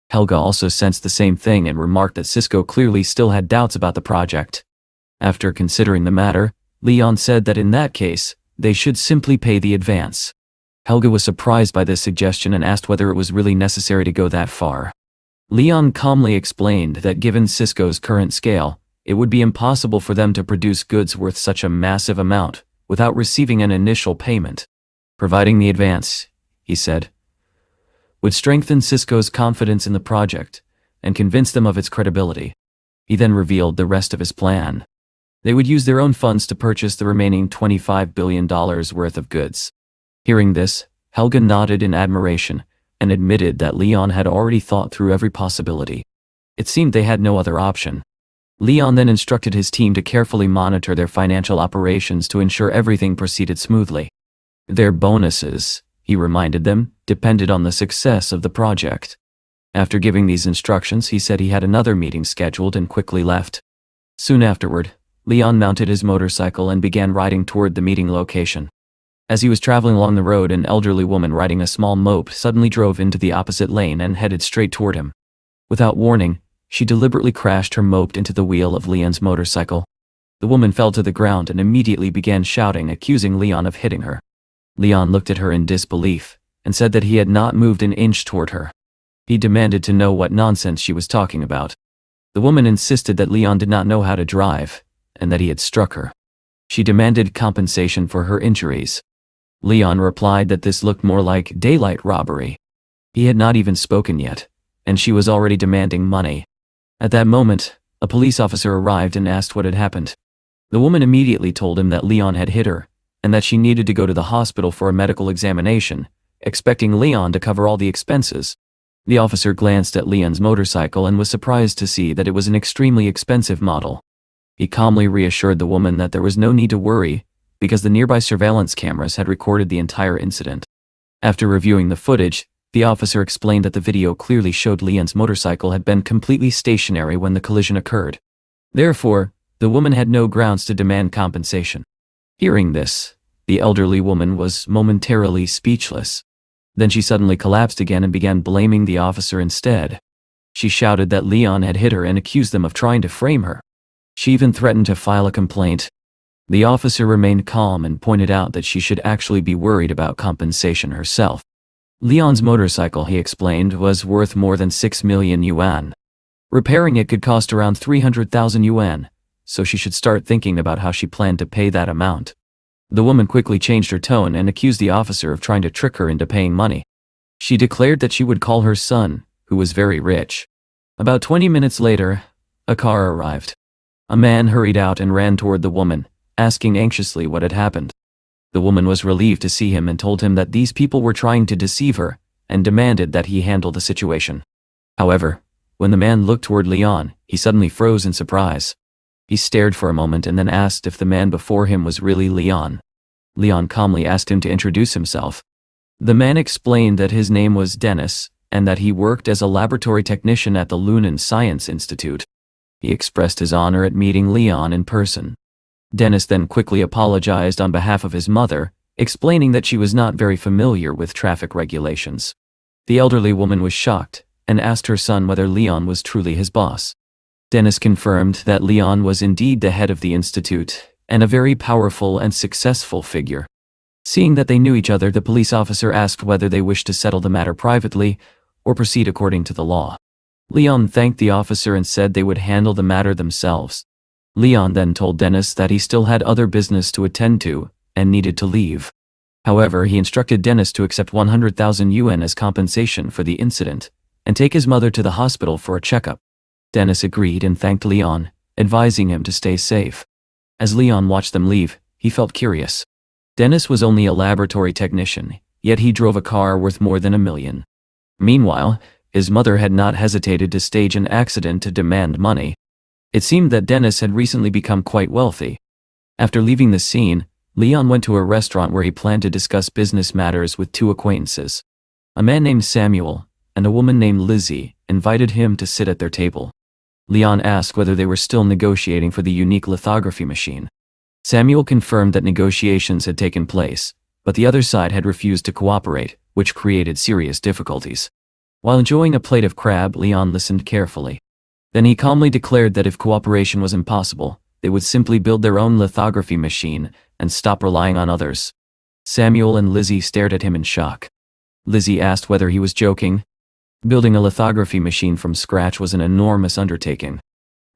Helga also sensed the same thing and remarked that Cisco clearly still had doubts about the project. After considering the matter, Leon said that in that case, they should simply pay the advance. Helga was surprised by this suggestion and asked whether it was really necessary to go that far. Leon calmly explained that given Cisco's current scale, it would be impossible for them to produce goods worth such a massive amount without receiving an initial payment. Providing the advance, he said, would strengthen Cisco's confidence in the project and convince them of its credibility. He then revealed the rest of his plan. They would use their own funds to purchase the remaining $25 billion worth of goods. Hearing this, Helga nodded in admiration and admitted that Leon had already thought through every possibility. It seemed they had no other option. Leon then instructed his team to carefully monitor their financial operations to ensure everything proceeded smoothly. Their bonuses, he reminded them, depended on the success of the project. After giving these instructions, he said he had another meeting scheduled and quickly left. Soon afterward, Leon mounted his motorcycle and began riding toward the meeting location. As he was traveling along the road, an elderly woman riding a small mope suddenly drove into the opposite lane and headed straight toward him. Without warning, she deliberately crashed her mope into the wheel of Leon's motorcycle. The woman fell to the ground and immediately began shouting, accusing Leon of hitting her. Leon looked at her in disbelief and said that he had not moved an inch toward her. He demanded to know what nonsense she was talking about. The woman insisted that Leon did not know how to drive and that he had struck her. She demanded compensation for her injuries. Leon replied that this looked more like daylight robbery. He had not even spoken yet, and she was already demanding money. At that moment, a police officer arrived and asked what had happened. The woman immediately told him that Leon had hit her, and that she needed to go to the hospital for a medical examination, expecting Leon to cover all the expenses. The officer glanced at Leon's motorcycle and was surprised to see that it was an extremely expensive model. He calmly reassured the woman that there was no need to worry, because the nearby surveillance cameras had recorded the entire incident. After reviewing the footage, the officer explained that the video clearly showed Leon's motorcycle had been completely stationary when the collision occurred. Therefore, the woman had no grounds to demand compensation. Hearing this, the elderly woman was momentarily speechless. Then she suddenly collapsed again and began blaming the officer instead. She shouted that Leon had hit her and accused them of trying to frame her. She even threatened to file a complaint. The officer remained calm and pointed out that she should actually be worried about compensation herself. Leon's motorcycle, he explained, was worth more than 6 million yuan. Repairing it could cost around 300,000 yuan, so she should start thinking about how she planned to pay that amount. The woman quickly changed her tone and accused the officer of trying to trick her into paying money. She declared that she would call her son, who was very rich. About 20 minutes later, a car arrived. A man hurried out and ran toward the woman, asking anxiously what had happened. The woman was relieved to see him and told him that these people were trying to deceive her and demanded that he handle the situation. However, when the man looked toward Leon, he suddenly froze in surprise. He stared for a moment and then asked if the man before him was really Leon. Leon calmly asked him to introduce himself. The man explained that his name was Dennis and that he worked as a laboratory technician at the Lunan Science Institute. He expressed his honor at meeting Leon in person. Dennis then quickly apologized on behalf of his mother, explaining that she was not very familiar with traffic regulations. The elderly woman was shocked and asked her son whether Leon was truly his boss. Dennis confirmed that Leon was indeed the head of the institute and a very powerful and successful figure. Seeing that they knew each other, the police officer asked whether they wished to settle the matter privately or proceed according to the law. Leon thanked the officer and said they would handle the matter themselves. Leon then told Dennis that he still had other business to attend to and needed to leave. However, he instructed Dennis to accept 100,000 yuan as compensation for the incident and take his mother to the hospital for a checkup. Dennis agreed and thanked Leon, advising him to stay safe. As Leon watched them leave, he felt curious. Dennis was only a laboratory technician, yet he drove a car worth more than 1 million. Meanwhile, his mother had not hesitated to stage an accident to demand money. It seemed that Dennis had recently become quite wealthy. After leaving the scene, Leon went to a restaurant where he planned to discuss business matters with 2 acquaintances. A man named Samuel and a woman named Lizzie invited him to sit at their table. Leon asked whether they were still negotiating for the unique lithography machine. Samuel confirmed that negotiations had taken place, but the other side had refused to cooperate, which created serious difficulties. While enjoying a plate of crab, Leon listened carefully. Then he calmly declared that if cooperation was impossible, they would simply build their own lithography machine and stop relying on others. Samuel and Lizzie stared at him in shock. Lizzie asked whether he was joking. Building a lithography machine from scratch was an enormous undertaking.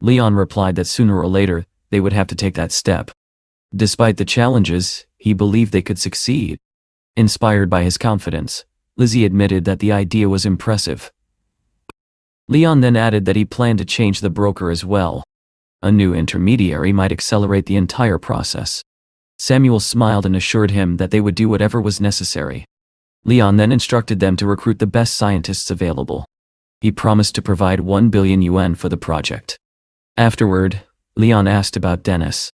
Leon replied that sooner or later, they would have to take that step. Despite the challenges, he believed they could succeed. Inspired by his confidence, Lizzie admitted that the idea was impressive. Leon then added that he planned to change the broker as well. A new intermediary might accelerate the entire process. Samuel smiled and assured him that they would do whatever was necessary. Leon then instructed them to recruit the best scientists available. He promised to provide 1 billion yuan for the project. Afterward, Leon asked about Dennis.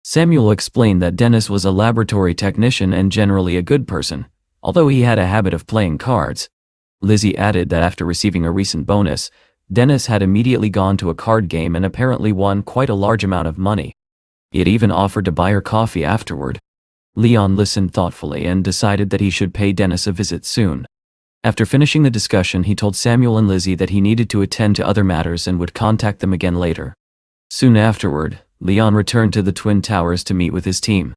Samuel explained that Dennis was a laboratory technician and generally a good person, although he had a habit of playing cards. Lizzie added that after receiving a recent bonus, Dennis had immediately gone to a card game and apparently won quite a large amount of money. He had even offered to buy her coffee afterward. Leon listened thoughtfully and decided that he should pay Dennis a visit soon. After finishing the discussion, he told Samuel and Lizzie that he needed to attend to other matters and would contact them again later. Soon afterward, Leon returned to the Twin Towers to meet with his team.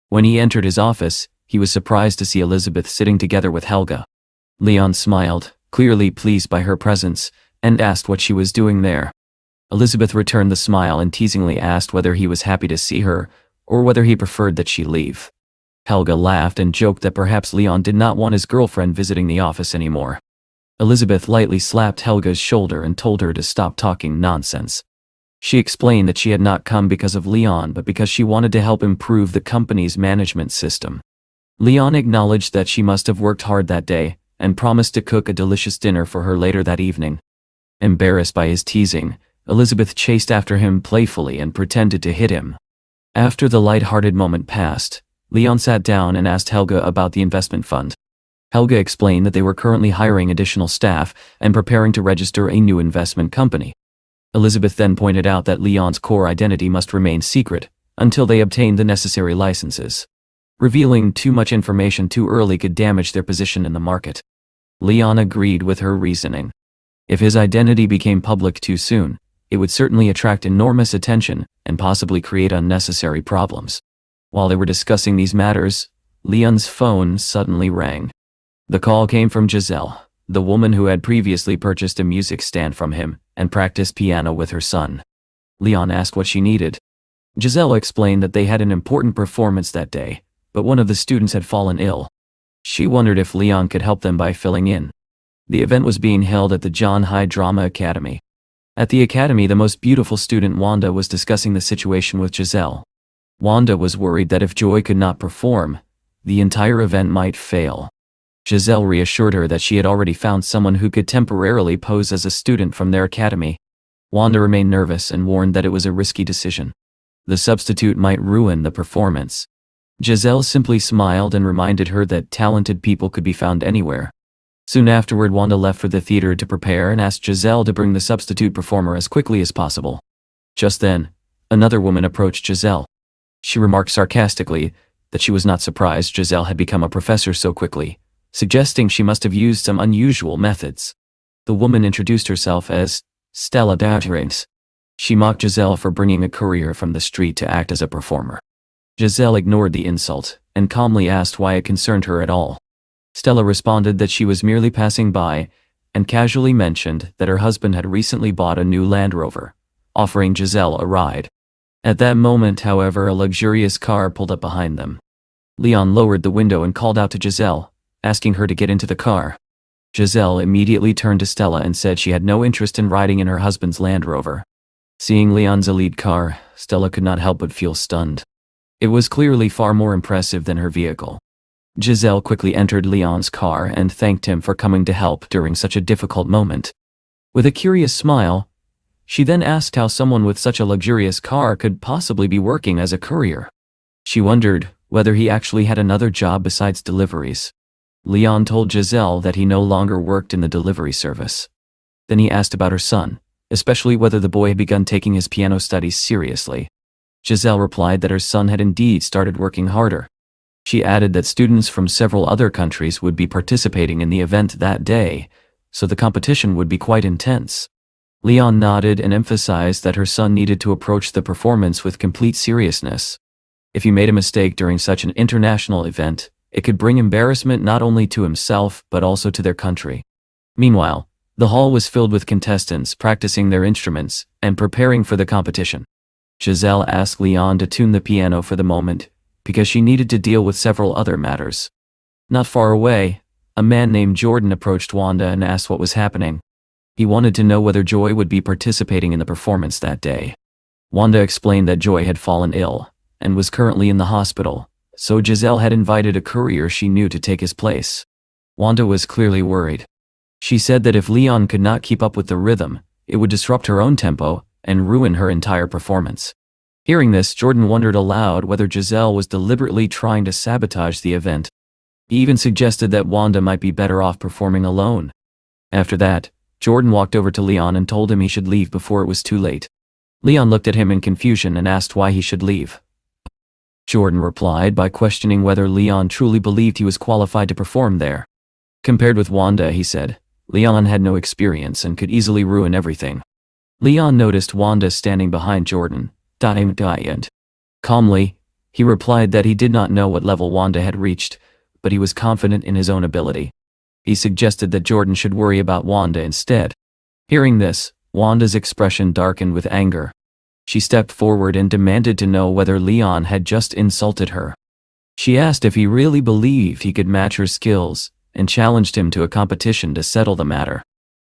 When he entered his office, he was surprised to see Elizabeth sitting together with Helga. Leon smiled, clearly pleased by her presence, and asked what she was doing there. Elizabeth returned the smile and teasingly asked whether he was happy to see her, or whether he preferred that she leave. Helga laughed and joked that perhaps Leon did not want his girlfriend visiting the office anymore. Elizabeth lightly slapped Helga's shoulder and told her to stop talking nonsense. She explained that she had not come because of Leon but because she wanted to help improve the company's management system. Leon acknowledged that she must have worked hard that day, and promised to cook a delicious dinner for her later that evening. Embarrassed by his teasing, Elizabeth chased after him playfully and pretended to hit him. After the light-hearted moment passed, Leon sat down and asked Helga about the investment fund. Helga explained that they were currently hiring additional staff and preparing to register a new investment company. Elizabeth then pointed out that Leon's core identity must remain secret until they obtained the necessary licenses. Revealing too much information too early could damage their position in the market. Leon agreed with her reasoning. If his identity became public too soon, it would certainly attract enormous attention and possibly create unnecessary problems. While they were discussing these matters, Leon's phone suddenly rang. The call came from Giselle, the woman who had previously purchased a music stand from him and practiced piano with her son. Leon asked what she needed. Giselle explained that they had an important performance that day, but one of the students had fallen ill. She wondered if Leon could help them by filling in. The event was being held at the John High Drama Academy. At the academy, the most beautiful student Wanda was discussing the situation with Giselle. Wanda was worried that if Joy could not perform, the entire event might fail. Giselle reassured her that she had already found someone who could temporarily pose as a student from their academy. Wanda remained nervous and warned that it was a risky decision. The substitute might ruin the performance. Giselle simply smiled and reminded her that talented people could be found anywhere. Soon afterward, Wanda left for the theater to prepare and asked Giselle to bring the substitute performer as quickly as possible. Just then, another woman approached Giselle. She remarked sarcastically that she was not surprised Giselle had become a professor so quickly, suggesting she must have used some unusual methods. The woman introduced herself as Stella Beatrice. She mocked Giselle for bringing a courier from the street to act as a performer. Giselle ignored the insult and calmly asked why it concerned her at all. Stella responded that she was merely passing by and casually mentioned that her husband had recently bought a new Land Rover, offering Giselle a ride. At that moment, however, a luxurious car pulled up behind them. Leon lowered the window and called out to Giselle, asking her to get into the car. Giselle immediately turned to Stella and said she had no interest in riding in her husband's Land Rover. Seeing Leon's elite car, Stella could not help but feel stunned. It was clearly far more impressive than her vehicle. Giselle quickly entered Leon's car and thanked him for coming to help during such a difficult moment. With a curious smile, she then asked how someone with such a luxurious car could possibly be working as a courier. She wondered whether he actually had another job besides deliveries. Leon told Giselle that he no longer worked in the delivery service. Then he asked about her son, especially whether the boy had begun taking his piano studies seriously. Giselle replied that her son had indeed started working harder. She added that students from several other countries would be participating in the event that day, so the competition would be quite intense. Leon nodded and emphasized that her son needed to approach the performance with complete seriousness. If he made a mistake during such an international event, it could bring embarrassment not only to himself but also to their country. Meanwhile, the hall was filled with contestants practicing their instruments and preparing for the competition. Giselle asked Leon to tune the piano for the moment, because she needed to deal with several other matters. Not far away, a man named Jordan approached Wanda and asked what was happening. He wanted to know whether Joy would be participating in the performance that day. Wanda explained that Joy had fallen ill and was currently in the hospital, so Giselle had invited a courier she knew to take his place. Wanda was clearly worried. She said that if Leon could not keep up with the rhythm, it would disrupt her own tempo and ruin her entire performance. Hearing this, Jordan wondered aloud whether Giselle was deliberately trying to sabotage the event. He even suggested that Wanda might be better off performing alone. After that, Jordan walked over to Leon and told him he should leave before it was too late. Leon looked at him in confusion and asked why he should leave. Jordan replied by questioning whether Leon truly believed he was qualified to perform there. Compared with Wanda, he said, Leon had no experience and could easily ruin everything. Leon noticed Wanda standing behind Jordan, and calmly, he replied that he did not know what level Wanda had reached, but he was confident in his own ability. He suggested that Jordan should worry about Wanda instead. Hearing this, Wanda's expression darkened with anger. She stepped forward and demanded to know whether Leon had just insulted her. She asked if he really believed he could match her skills and challenged him to a competition to settle the matter.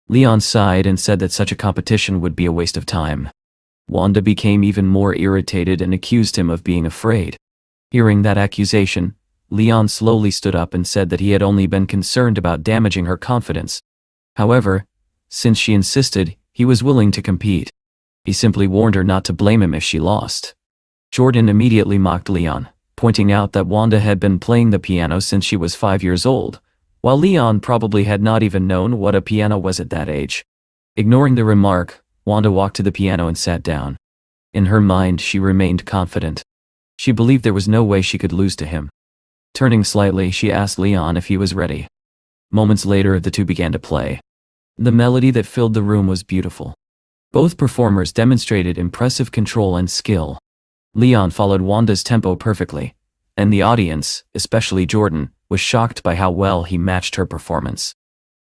Leon sighed and said that such a competition would be a waste of time. Wanda became even more irritated and accused him of being afraid. Hearing that accusation, Leon slowly stood up and said that he had only been concerned about damaging her confidence. However, since she insisted, he was willing to compete. He simply warned her not to blame him if she lost. Jordan immediately mocked Leon, pointing out that Wanda had been playing the piano since she was 5 years old, while Leon probably had not even known what a piano was at that age. Ignoring the remark, Wanda walked to the piano and sat down. In her mind, she remained confident. She believed there was no way she could lose to him. Turning slightly, she asked Leon if he was ready. Moments later, the two began to play. The melody that filled the room was beautiful. Both performers demonstrated impressive control and skill. Leon followed Wanda's tempo perfectly, and the audience, especially Jordan, was shocked by how well he matched her performance.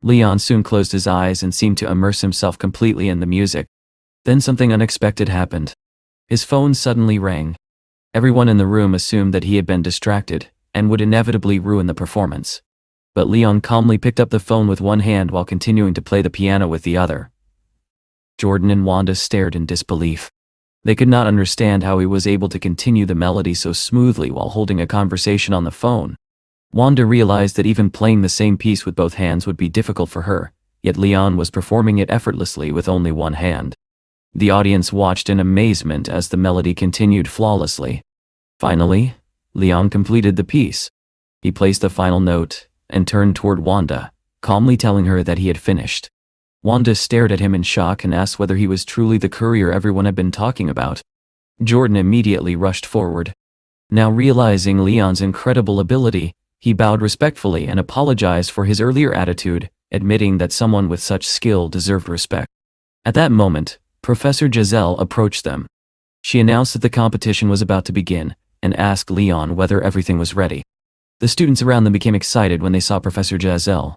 Leon soon closed his eyes and seemed to immerse himself completely in the music. Then something unexpected happened. His phone suddenly rang. Everyone in the room assumed that he had been distracted and would inevitably ruin the performance. But Leon calmly picked up the phone with one hand while continuing to play the piano with the other. Jordan and Wanda stared in disbelief. They could not understand how he was able to continue the melody so smoothly while holding a conversation on the phone. Wanda realized that even playing the same piece with both hands would be difficult for her, yet Leon was performing it effortlessly with only one hand. The audience watched in amazement as the melody continued flawlessly. Finally, Leon completed the piece. He placed the final note and turned toward Wanda, calmly telling her that he had finished. Wanda stared at him in shock and asked whether he was truly the courier everyone had been talking about. Jordan immediately rushed forward. Now realizing Leon's incredible ability, he bowed respectfully and apologized for his earlier attitude, admitting that someone with such skill deserved respect. At that moment, Professor Giselle approached them. She announced that the competition was about to begin and asked Leon whether everything was ready. The students around them became excited when they saw Professor Giselle.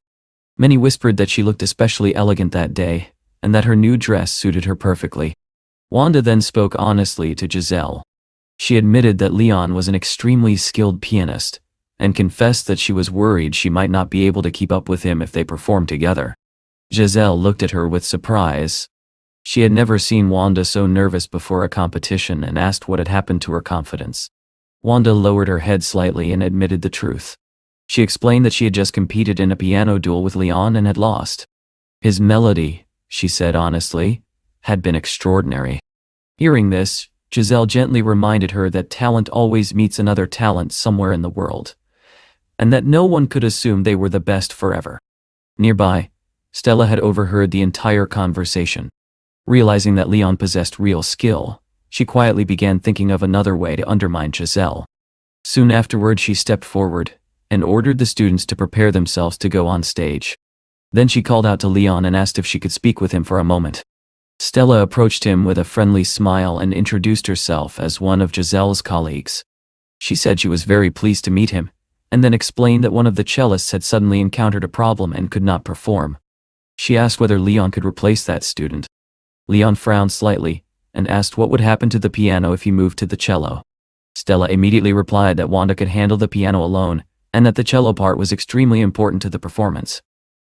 Many whispered that she looked especially elegant that day, and that her new dress suited her perfectly. Wanda then spoke honestly to Giselle. She admitted that Leon was an extremely skilled pianist, and confessed that she was worried she might not be able to keep up with him if they performed together. Giselle looked at her with surprise. She had never seen Wanda so nervous before a competition and asked what had happened to her confidence. Wanda lowered her head slightly and admitted the truth. She explained that she had just competed in a piano duel with Leon and had lost. His melody, she said honestly, had been extraordinary. Hearing this, Giselle gently reminded her that talent always meets another talent somewhere in the world, and that no one could assume they were the best forever. Nearby, Stella had overheard the entire conversation. Realizing that Leon possessed real skill, she quietly began thinking of another way to undermine Giselle. Soon afterward, she stepped forward and ordered the students to prepare themselves to go on stage. Then she called out to Leon and asked if she could speak with him for a moment. Stella approached him with a friendly smile and introduced herself as one of Giselle's colleagues. She said she was very pleased to meet him, and then explained that one of the cellists had suddenly encountered a problem and could not perform. She asked whether Leon could replace that student. Leon frowned slightly and asked what would happen to the piano if he moved to the cello. Stella immediately replied that Wanda could handle the piano alone, and that the cello part was extremely important to the performance.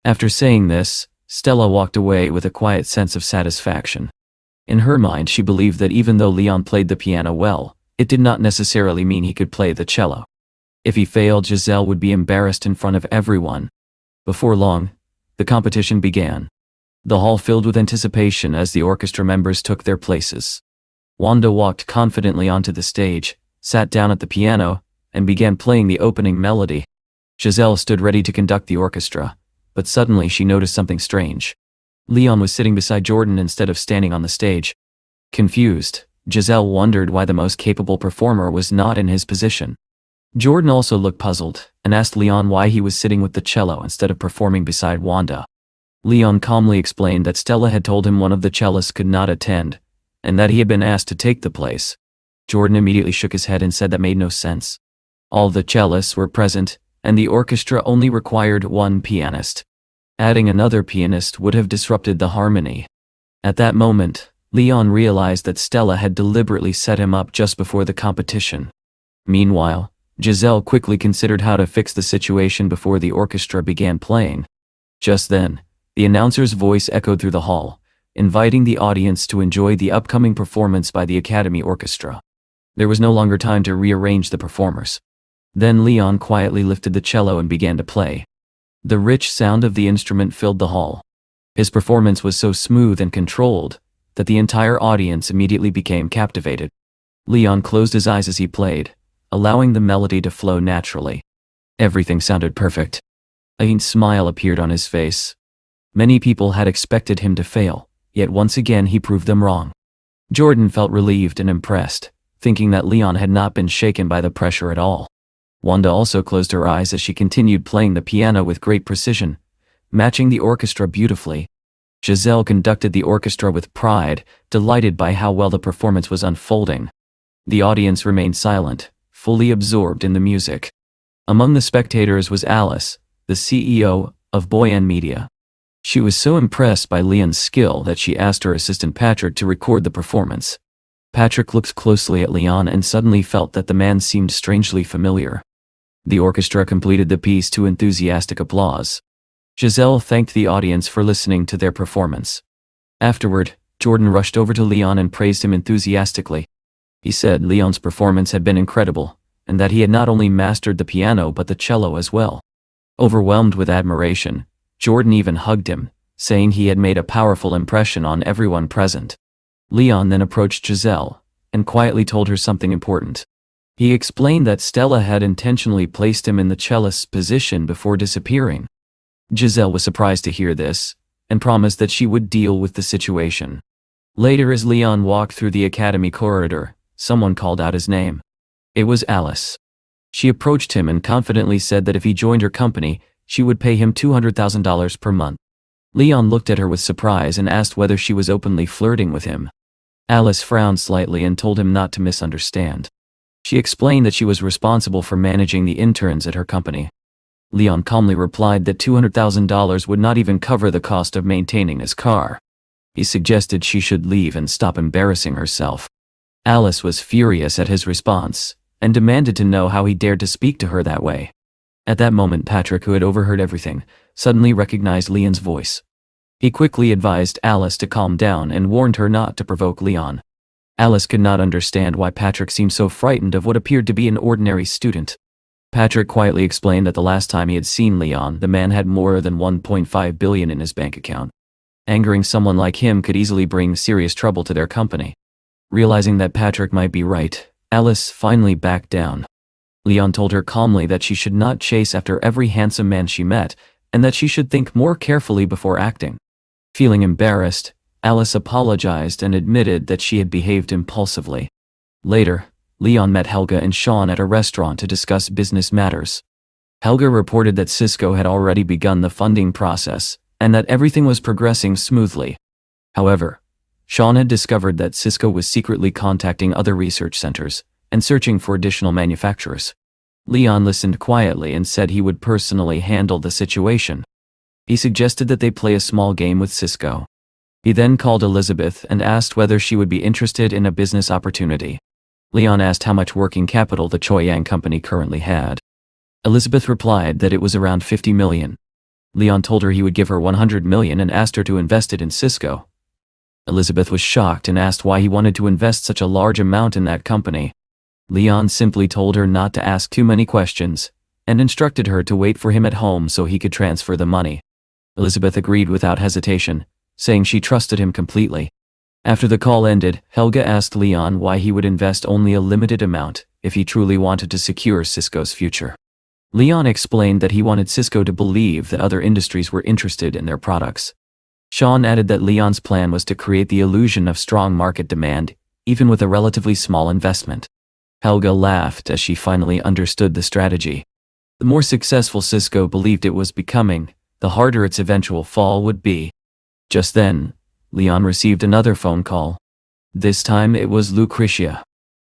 After saying this, Stella walked away with a quiet sense of satisfaction. In her mind, she believed that even though Leon played the piano well, it did not necessarily mean he could play the cello. If he failed, Giselle would be embarrassed in front of everyone. Before long, the competition began. The hall filled with anticipation as the orchestra members took their places. Wanda walked confidently onto the stage, sat down at the piano, and began playing the opening melody. Giselle stood ready to conduct the orchestra, but suddenly she noticed something strange. Leon was sitting beside Jordan instead of standing on the stage. Confused, Giselle wondered why the most capable performer was not in his position. Jordan also looked puzzled and asked Leon why he was sitting with the cello instead of performing beside Wanda. Leon calmly explained that Stella had told him one of the cellists could not attend, and that he had been asked to take the place. Jordan immediately shook his head and said that made no sense. All the cellists were present, and the orchestra only required one pianist. Adding another pianist would have disrupted the harmony. At that moment, Leon realized that Stella had deliberately set him up just before the competition. Meanwhile, Giselle quickly considered how to fix the situation before the orchestra began playing. Just then, the announcer's voice echoed through the hall, inviting the audience to enjoy the upcoming performance by the Academy Orchestra. There was no longer time to rearrange the performers. Then Leon quietly lifted the cello and began to play. The rich sound of the instrument filled the hall. His performance was so smooth and controlled that the entire audience immediately became captivated. Leon closed his eyes as he played, allowing the melody to flow naturally. Everything sounded perfect. A faint smile appeared on his face. Many people had expected him to fail, yet once again he proved them wrong. Jordan felt relieved and impressed, thinking that Leon had not been shaken by the pressure at all. Wanda also closed her eyes as she continued playing the piano with great precision, matching the orchestra beautifully. Giselle conducted the orchestra with pride, delighted by how well the performance was unfolding. The audience remained silent, fully absorbed in the music. Among the spectators was Alice, the CEO of Boyan Media. She was so impressed by Leon's skill that she asked her assistant Patrick to record the performance. Patrick looked closely at Leon and suddenly felt that the man seemed strangely familiar. The orchestra completed the piece to enthusiastic applause. Giselle thanked the audience for listening to their performance. Afterward, Jordan rushed over to Leon and praised him enthusiastically. He said Leon's performance had been incredible, and that he had not only mastered the piano but the cello as well. Overwhelmed with admiration, Jordan even hugged him, saying he had made a powerful impression on everyone present. Leon then approached Giselle and quietly told her something important. He explained that Stella had intentionally placed him in the cellist's position before disappearing. Giselle was surprised to hear this, and promised that she would deal with the situation. Later, as Leon walked through the academy corridor, someone called out his name. It was Alice. She approached him and confidently said that if he joined her company, she would pay him $200,000 per month. Leon looked at her with surprise and asked whether she was openly flirting with him. Alice frowned slightly and told him not to misunderstand. She explained that she was responsible for managing the interns at her company. Leon calmly replied that $200,000 would not even cover the cost of maintaining his car. He suggested she should leave and stop embarrassing herself. Alice was furious at his response, and demanded to know how he dared to speak to her that way. At that moment, Patrick, who had overheard everything, suddenly recognized Leon's voice. He quickly advised Alice to calm down and warned her not to provoke Leon. Alice could not understand why Patrick seemed so frightened of what appeared to be an ordinary student. Patrick quietly explained that the last time he had seen Leon, the man had more than $1.5 billion in his bank account. Angering someone like him could easily bring serious trouble to their company. Realizing that Patrick might be right, Alice finally backed down. Leon told her calmly that she should not chase after every handsome man she met, and that she should think more carefully before acting. Feeling embarrassed, Alice apologized and admitted that she had behaved impulsively. Later, Leon met Helga and Sean at a restaurant to discuss business matters. Helga reported that Cisco had already begun the funding process, and that everything was progressing smoothly. However, Sean had discovered that Cisco was secretly contacting other research centers and searching for additional manufacturers. Leon listened quietly and said he would personally handle the situation. He suggested that they play a small game with Cisco. He then called Elizabeth and asked whether she would be interested in a business opportunity. Leon asked how much working capital the Choyang company currently had. Elizabeth replied that it was around $50 million. Leon told her he would give her $100 million and asked her to invest it in Cisco. Elizabeth was shocked and asked why he wanted to invest such a large amount in that company. Leon simply told her not to ask too many questions, and instructed her to wait for him at home so he could transfer the money. Elizabeth agreed without hesitation, saying she trusted him completely. After the call ended, Helga asked Leon why he would invest only a limited amount if he truly wanted to secure Cisco's future. Leon explained that he wanted Cisco to believe that other industries were interested in their products. Sean added that Leon's plan was to create the illusion of strong market demand, even with a relatively small investment. Helga laughed as she finally understood the strategy. The more successful Cisco believed it was becoming, the harder its eventual fall would be. Just then, Leon received another phone call. This time it was Lucretia.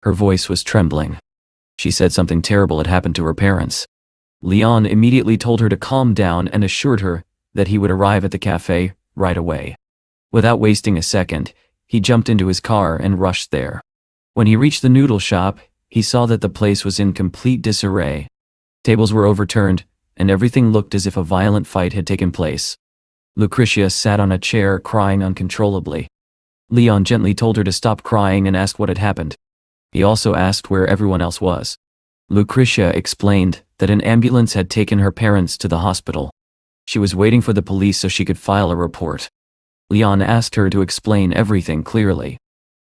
Her voice was trembling. She said something terrible had happened to her parents. Leon immediately told her to calm down and assured her that he would arrive at the cafe right away. Without wasting a second, he jumped into his car and rushed there. When he reached the noodle shop, he saw that the place was in complete disarray. Tables were overturned, and everything looked as if a violent fight had taken place. Lucretia sat on a chair crying uncontrollably. Leon gently told her to stop crying and asked what had happened. He also asked where everyone else was. Lucretia explained that an ambulance had taken her parents to the hospital. She was waiting for the police so she could file a report. Leon asked her to explain everything clearly.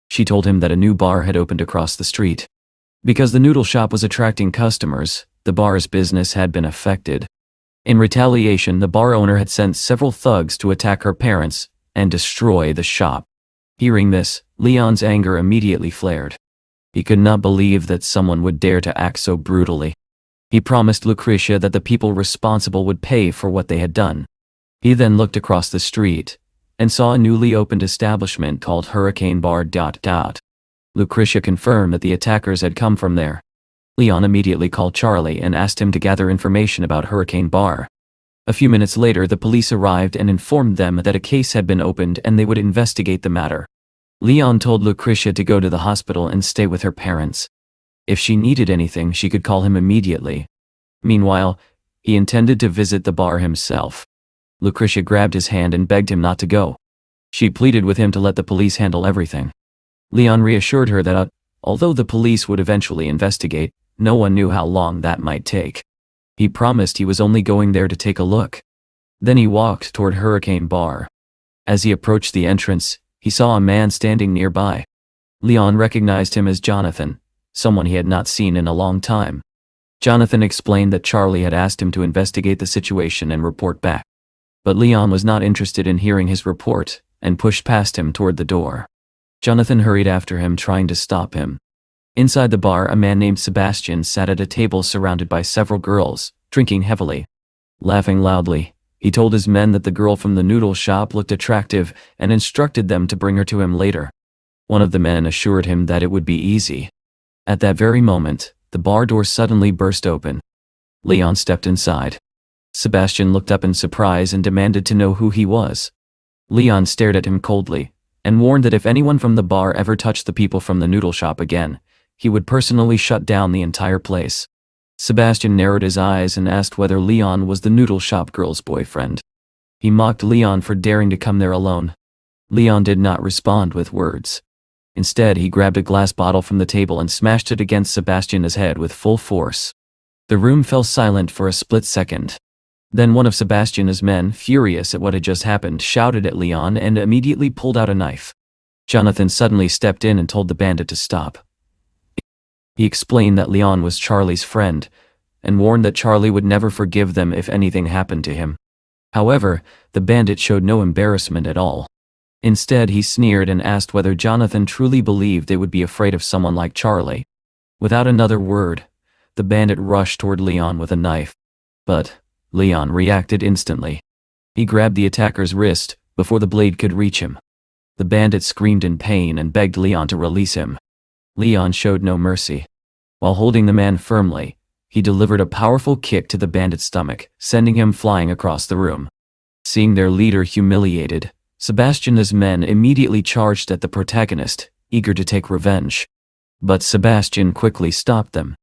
She told him that a new bar had opened across the street. Because the noodle shop was attracting customers, the bar's business had been affected. In retaliation, the bar owner had sent several thugs to attack her parents and destroy the shop. Hearing this, Leon's anger immediately flared. He could not believe that someone would dare to act so brutally. He promised Lucretia that the people responsible would pay for what they had done. He then looked across the street and saw a newly opened establishment called Hurricane Bar. Lucretia confirmed that the attackers had come from there. Leon immediately called Charlie and asked him to gather information about Hurricane Bar. A few minutes later, the police arrived and informed them that a case had been opened and they would investigate the matter. Leon told Lucretia to go to the hospital and stay with her parents. If she needed anything, she could call him immediately. Meanwhile, he intended to visit the bar himself. Lucretia grabbed his hand and begged him not to go. She pleaded with him to let the police handle everything. Leon reassured her that although the police would eventually investigate, no one knew how long that might take. He promised he was only going there to take a look. Then he walked toward Hurricane Bar. As he approached the entrance, he saw a man standing nearby. Leon recognized him as Jonathan, someone he had not seen in a long time. Jonathan explained that Charlie had asked him to investigate the situation and report back. But Leon was not interested in hearing his report and pushed past him toward the door. Jonathan hurried after him, trying to stop him. Inside the bar, a man named Sebastian sat at a table surrounded by several girls, drinking heavily. Laughing loudly, he told his men that the girl from the noodle shop looked attractive and instructed them to bring her to him later. One of the men assured him that it would be easy. At that very moment, the bar door suddenly burst open. Leon stepped inside. Sebastian looked up in surprise and demanded to know who he was. Leon stared at him coldly and warned that if anyone from the bar ever touched the people from the noodle shop again, he would personally shut down the entire place. Sebastian narrowed his eyes and asked whether Leon was the noodle shop girl's boyfriend. He mocked Leon for daring to come there alone. Leon did not respond with words. Instead, he grabbed a glass bottle from the table and smashed it against Sebastian's head with full force. The room fell silent for a split second. Then one of Sebastian's men, furious at what had just happened, shouted at Leon and immediately pulled out a knife. Jonathan suddenly stepped in and told the bandit to stop. He explained that Leon was Charlie's friend, and warned that Charlie would never forgive them if anything happened to him. However, the bandit showed no embarrassment at all. Instead, he sneered and asked whether Jonathan truly believed they would be afraid of someone like Charlie. Without another word, the bandit rushed toward Leon with a knife. But Leon reacted instantly. He grabbed the attacker's wrist before the blade could reach him. The bandit screamed in pain and begged Leon to release him. Leon showed no mercy. While holding the man firmly, he delivered a powerful kick to the bandit's stomach, sending him flying across the room. Seeing their leader humiliated, Sebastian's men immediately charged at the protagonist, eager to take revenge. But Sebastian quickly stopped them.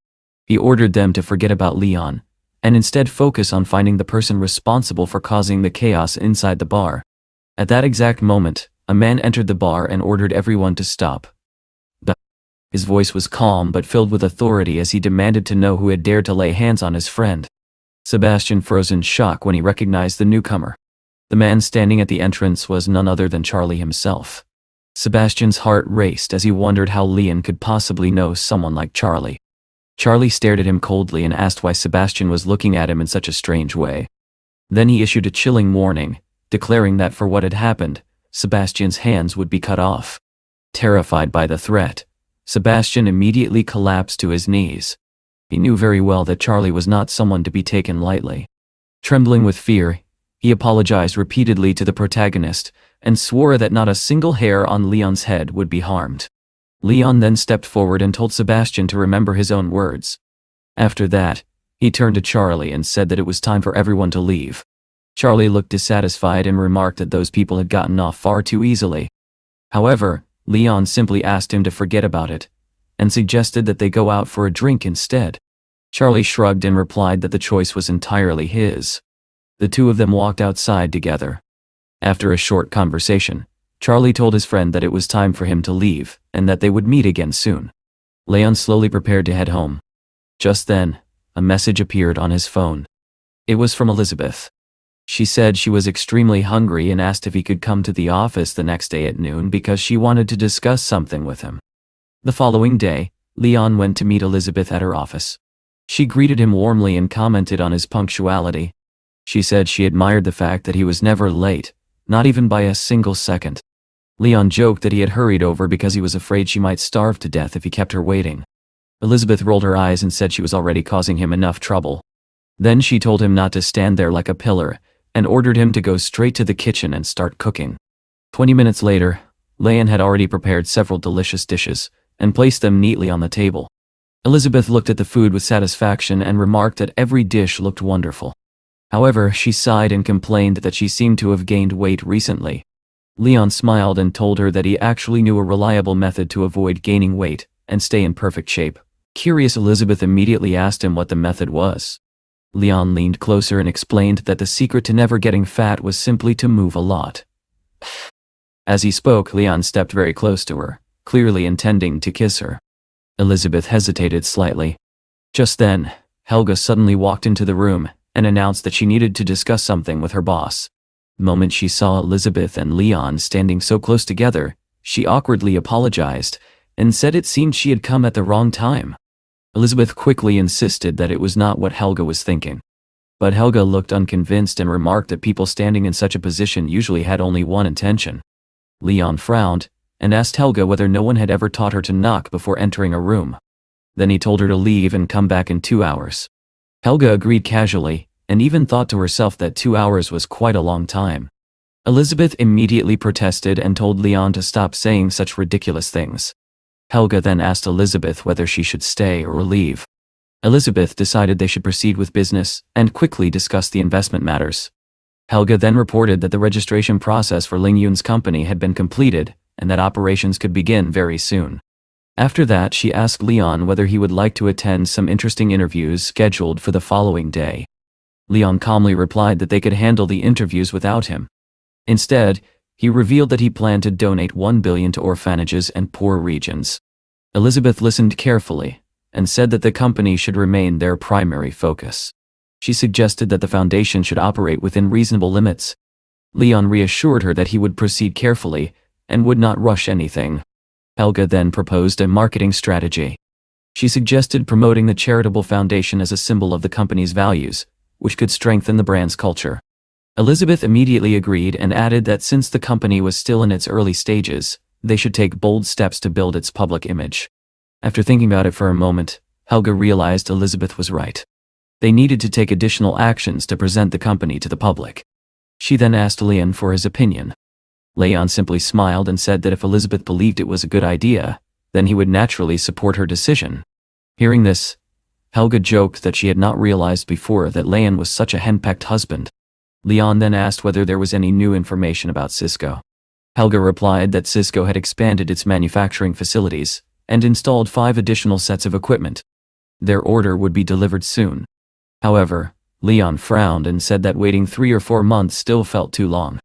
He ordered them to forget about Leon, and instead focus on finding the person responsible for causing the chaos inside the bar. At that exact moment, a man entered the bar and ordered everyone to stop. His voice was calm but filled with authority as he demanded to know who had dared to lay hands on his friend. Sebastian froze in shock when he recognized the newcomer. The man standing at the entrance was none other than Charlie himself. Sebastian's heart raced as he wondered how Leon could possibly know someone like Charlie. Charlie stared at him coldly and asked why Sebastian was looking at him in such a strange way. Then he issued a chilling warning, declaring that for what had happened, Sebastian's hands would be cut off. Terrified by the threat, Sebastian immediately collapsed to his knees. He knew very well that Charlie was not someone to be taken lightly. Trembling with fear, he apologized repeatedly to the protagonist and swore that not a single hair on Leon's head would be harmed. Leon then stepped forward and told Sebastian to remember his own words. After that, he turned to Charlie and said that it was time for everyone to leave. Charlie looked dissatisfied and remarked that those people had gotten off far too easily. However, Leon simply asked him to forget about it, and suggested that they go out for a drink instead. Charlie shrugged and replied that the choice was entirely his. The two of them walked outside together. After a short conversation, Charlie told his friend that it was time for him to leave and that they would meet again soon. Leon slowly prepared to head home. Just then, a message appeared on his phone. It was from Elizabeth. She said she was extremely hungry and asked if he could come to the office the next day at noon because she wanted to discuss something with him. The following day, Leon went to meet Elizabeth at her office. She greeted him warmly and commented on his punctuality. She said she admired the fact that he was never late, not even by a single second. Leon joked that he had hurried over because he was afraid she might starve to death if he kept her waiting. Elizabeth rolled her eyes and said she was already causing him enough trouble. Then she told him not to stand there like a pillar, and ordered him to go straight to the kitchen and start cooking. 20 minutes later, Leon had already prepared several delicious dishes, and placed them neatly on the table. Elizabeth looked at the food with satisfaction and remarked that every dish looked wonderful. However, she sighed and complained that she seemed to have gained weight recently. Leon smiled and told her that he actually knew a reliable method to avoid gaining weight and stay in perfect shape. Curious, Elizabeth immediately asked him what the method was. Leon leaned closer and explained that the secret to never getting fat was simply to move a lot. As he spoke, Leon stepped very close to her, clearly intending to kiss her. Elizabeth hesitated slightly. Just then, Helga suddenly walked into the room and announced that she needed to discuss something with her boss. The moment she saw Elizabeth and Leon standing so close together, she awkwardly apologized and said it seemed she had come at the wrong time. Elizabeth quickly insisted that it was not what Helga was thinking. But Helga looked unconvinced and remarked that people standing in such a position usually had only one intention. Leon frowned and asked Helga whether no one had ever taught her to knock before entering a room. Then he told her to leave and come back in 2 hours. Helga agreed casually, and even thought to herself that 2 hours was quite a long time. Elizabeth immediately protested and told Leon to stop saying such ridiculous things. Helga then asked Elizabeth whether she should stay or leave. Elizabeth decided they should proceed with business and quickly discuss the investment matters. Helga then reported that the registration process for Ling Yun's company had been completed and that operations could begin very soon. After that, she asked Leon whether he would like to attend some interesting interviews scheduled for the following day. Leon calmly replied that they could handle the interviews without him. Instead, he revealed that he planned to donate 1 billion to orphanages and poor regions. Elizabeth listened carefully and said that the company should remain their primary focus. She suggested that the foundation should operate within reasonable limits. Leon reassured her that he would proceed carefully and would not rush anything. Helga then proposed a marketing strategy. She suggested promoting the charitable foundation as a symbol of the company's values, which could strengthen the brand's culture. Elizabeth immediately agreed and added that since the company was still in its early stages, they should take bold steps to build its public image. After thinking about it for a moment, Helga realized Elizabeth was right. They needed to take additional actions to present the company to the public. She then asked Leon for his opinion. Leon simply smiled and said that if Elizabeth believed it was a good idea, then he would naturally support her decision. Hearing this, Helga joked that she had not realized before that Leon was such a henpecked husband. Leon then asked whether there was any new information about Cisco. Helga replied that Cisco had expanded its manufacturing facilities and installed 5 additional sets of equipment. Their order would be delivered soon. However, Leon frowned and said that waiting 3 or 4 months still felt too long.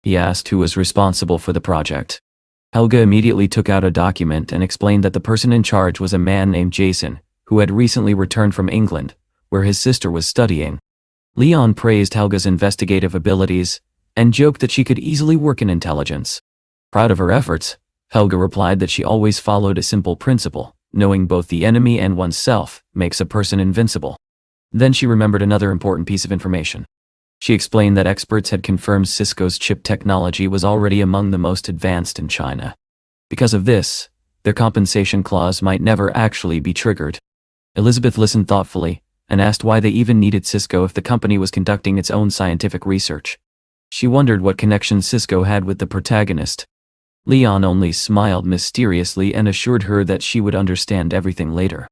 He asked who was responsible for the project. Helga immediately took out a document and explained that the person in charge was a man named Jason, who had recently returned from England, where his sister was studying. Leon praised Helga's investigative abilities and joked that she could easily work in intelligence. Proud of her efforts, Helga replied that she always followed a simple principle: knowing both the enemy and oneself makes a person invincible. Then she remembered another important piece of information. She explained that experts had confirmed Cisco's chip technology was already among the most advanced in China. Because of this, their compensation clause might never actually be triggered. Elizabeth listened thoughtfully and asked why they even needed Cisco if the company was conducting its own scientific research. She wondered what connection Cisco had with the protagonist. Leon only smiled mysteriously and assured her that she would understand everything later.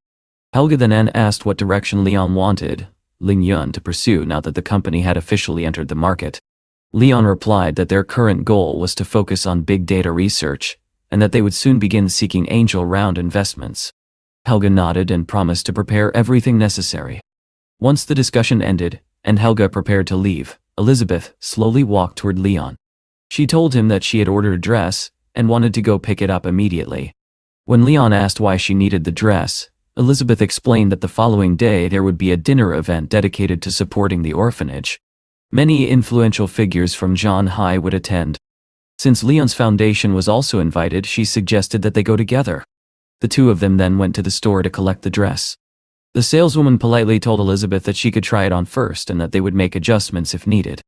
Helga then asked what direction Leon wanted Ling Yun to pursue now that the company had officially entered the market. Leon replied that their current goal was to focus on big data research and that they would soon begin seeking angel round investments. Helga nodded and promised to prepare everything necessary. Once the discussion ended and Helga prepared to leave, Elizabeth slowly walked toward Leon. She told him that she had ordered a dress and wanted to go pick it up immediately. When Leon asked why she needed the dress, Elizabeth explained that the following day there would be a dinner event dedicated to supporting the orphanage. Many influential figures from Shanghai would attend. Since Leon's foundation was also invited, she suggested that they go together. The two of them then went to the store to collect the dress. The saleswoman politely told Elizabeth that she could try it on first and that they would make adjustments if needed.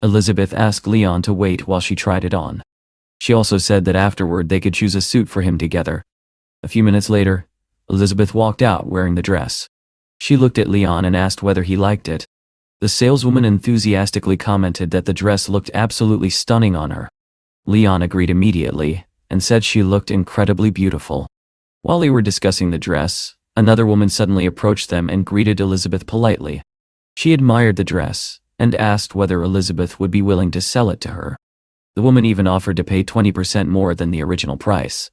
Elizabeth asked Leon to wait while she tried it on. She also said that afterward they could choose a suit for him together. A few minutes later, Elizabeth walked out wearing the dress. She looked at Leon and asked whether he liked it. The saleswoman enthusiastically commented that the dress looked absolutely stunning on her. Leon agreed immediately and said she looked incredibly beautiful. While they were discussing the dress, another woman suddenly approached them and greeted Elizabeth politely. She admired the dress and asked whether Elizabeth would be willing to sell it to her. The woman even offered to pay 20% more than the original price.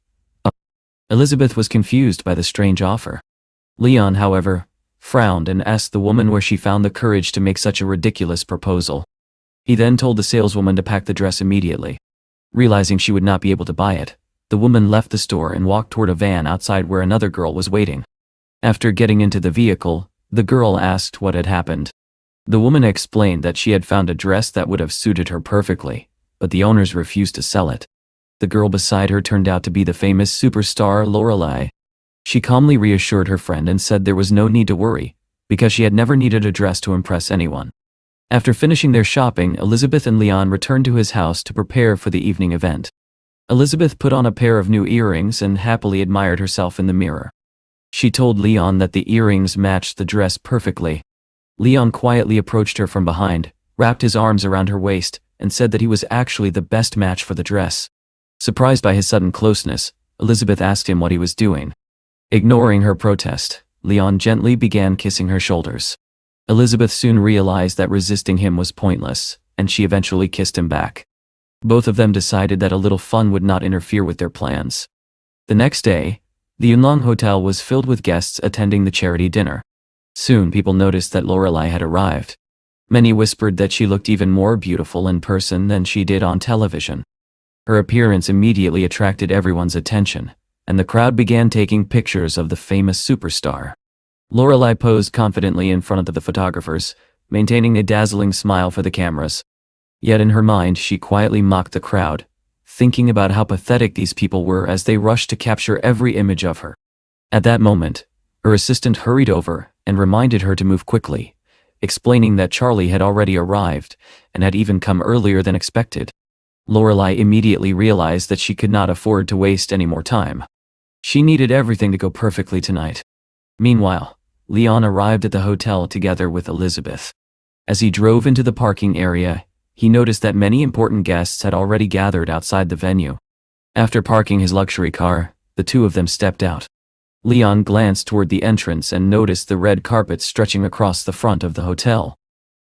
Elizabeth was confused by the strange offer. Leon, however, frowned and asked the woman where she found the courage to make such a ridiculous proposal. He then told the saleswoman to pack the dress immediately. Realizing she would not be able to buy it, the woman left the store and walked toward a van outside where another girl was waiting. After getting into the vehicle, the girl asked what had happened. The woman explained that she had found a dress that would have suited her perfectly, but the owners refused to sell it. The girl beside her turned out to be the famous superstar Lorelai. She calmly reassured her friend and said there was no need to worry, because she had never needed a dress to impress anyone. After finishing their shopping, Elizabeth and Leon returned to his house to prepare for the evening event. Elizabeth put on a pair of new earrings and happily admired herself in the mirror. She told Leon that the earrings matched the dress perfectly. Leon quietly approached her from behind, wrapped his arms around her waist, and said that he was actually the best match for the dress. Surprised by his sudden closeness, Elizabeth asked him what he was doing. Ignoring her protest, Leon gently began kissing her shoulders. Elizabeth soon realized that resisting him was pointless, and she eventually kissed him back. Both of them decided that a little fun would not interfere with their plans. The next day, the Yunlong Hotel was filled with guests attending the charity dinner. Soon people noticed that Lorelai had arrived. Many whispered that she looked even more beautiful in person than she did on television. Her appearance immediately attracted everyone's attention, and the crowd began taking pictures of the famous superstar. Lorelai posed confidently in front of the photographers, maintaining a dazzling smile for the cameras. Yet in her mind she quietly mocked the crowd, thinking about how pathetic these people were as they rushed to capture every image of her. At that moment, her assistant hurried over and reminded her to move quickly, explaining that Charlie had already arrived and had even come earlier than expected. Lorelai immediately realized that she could not afford to waste any more time. She needed everything to go perfectly tonight. Meanwhile, Leon arrived at the hotel together with Elizabeth. As he drove into the parking area, he noticed that many important guests had already gathered outside the venue. After parking his luxury car, the two of them stepped out. Leon glanced toward the entrance and noticed the red carpet stretching across the front of the hotel.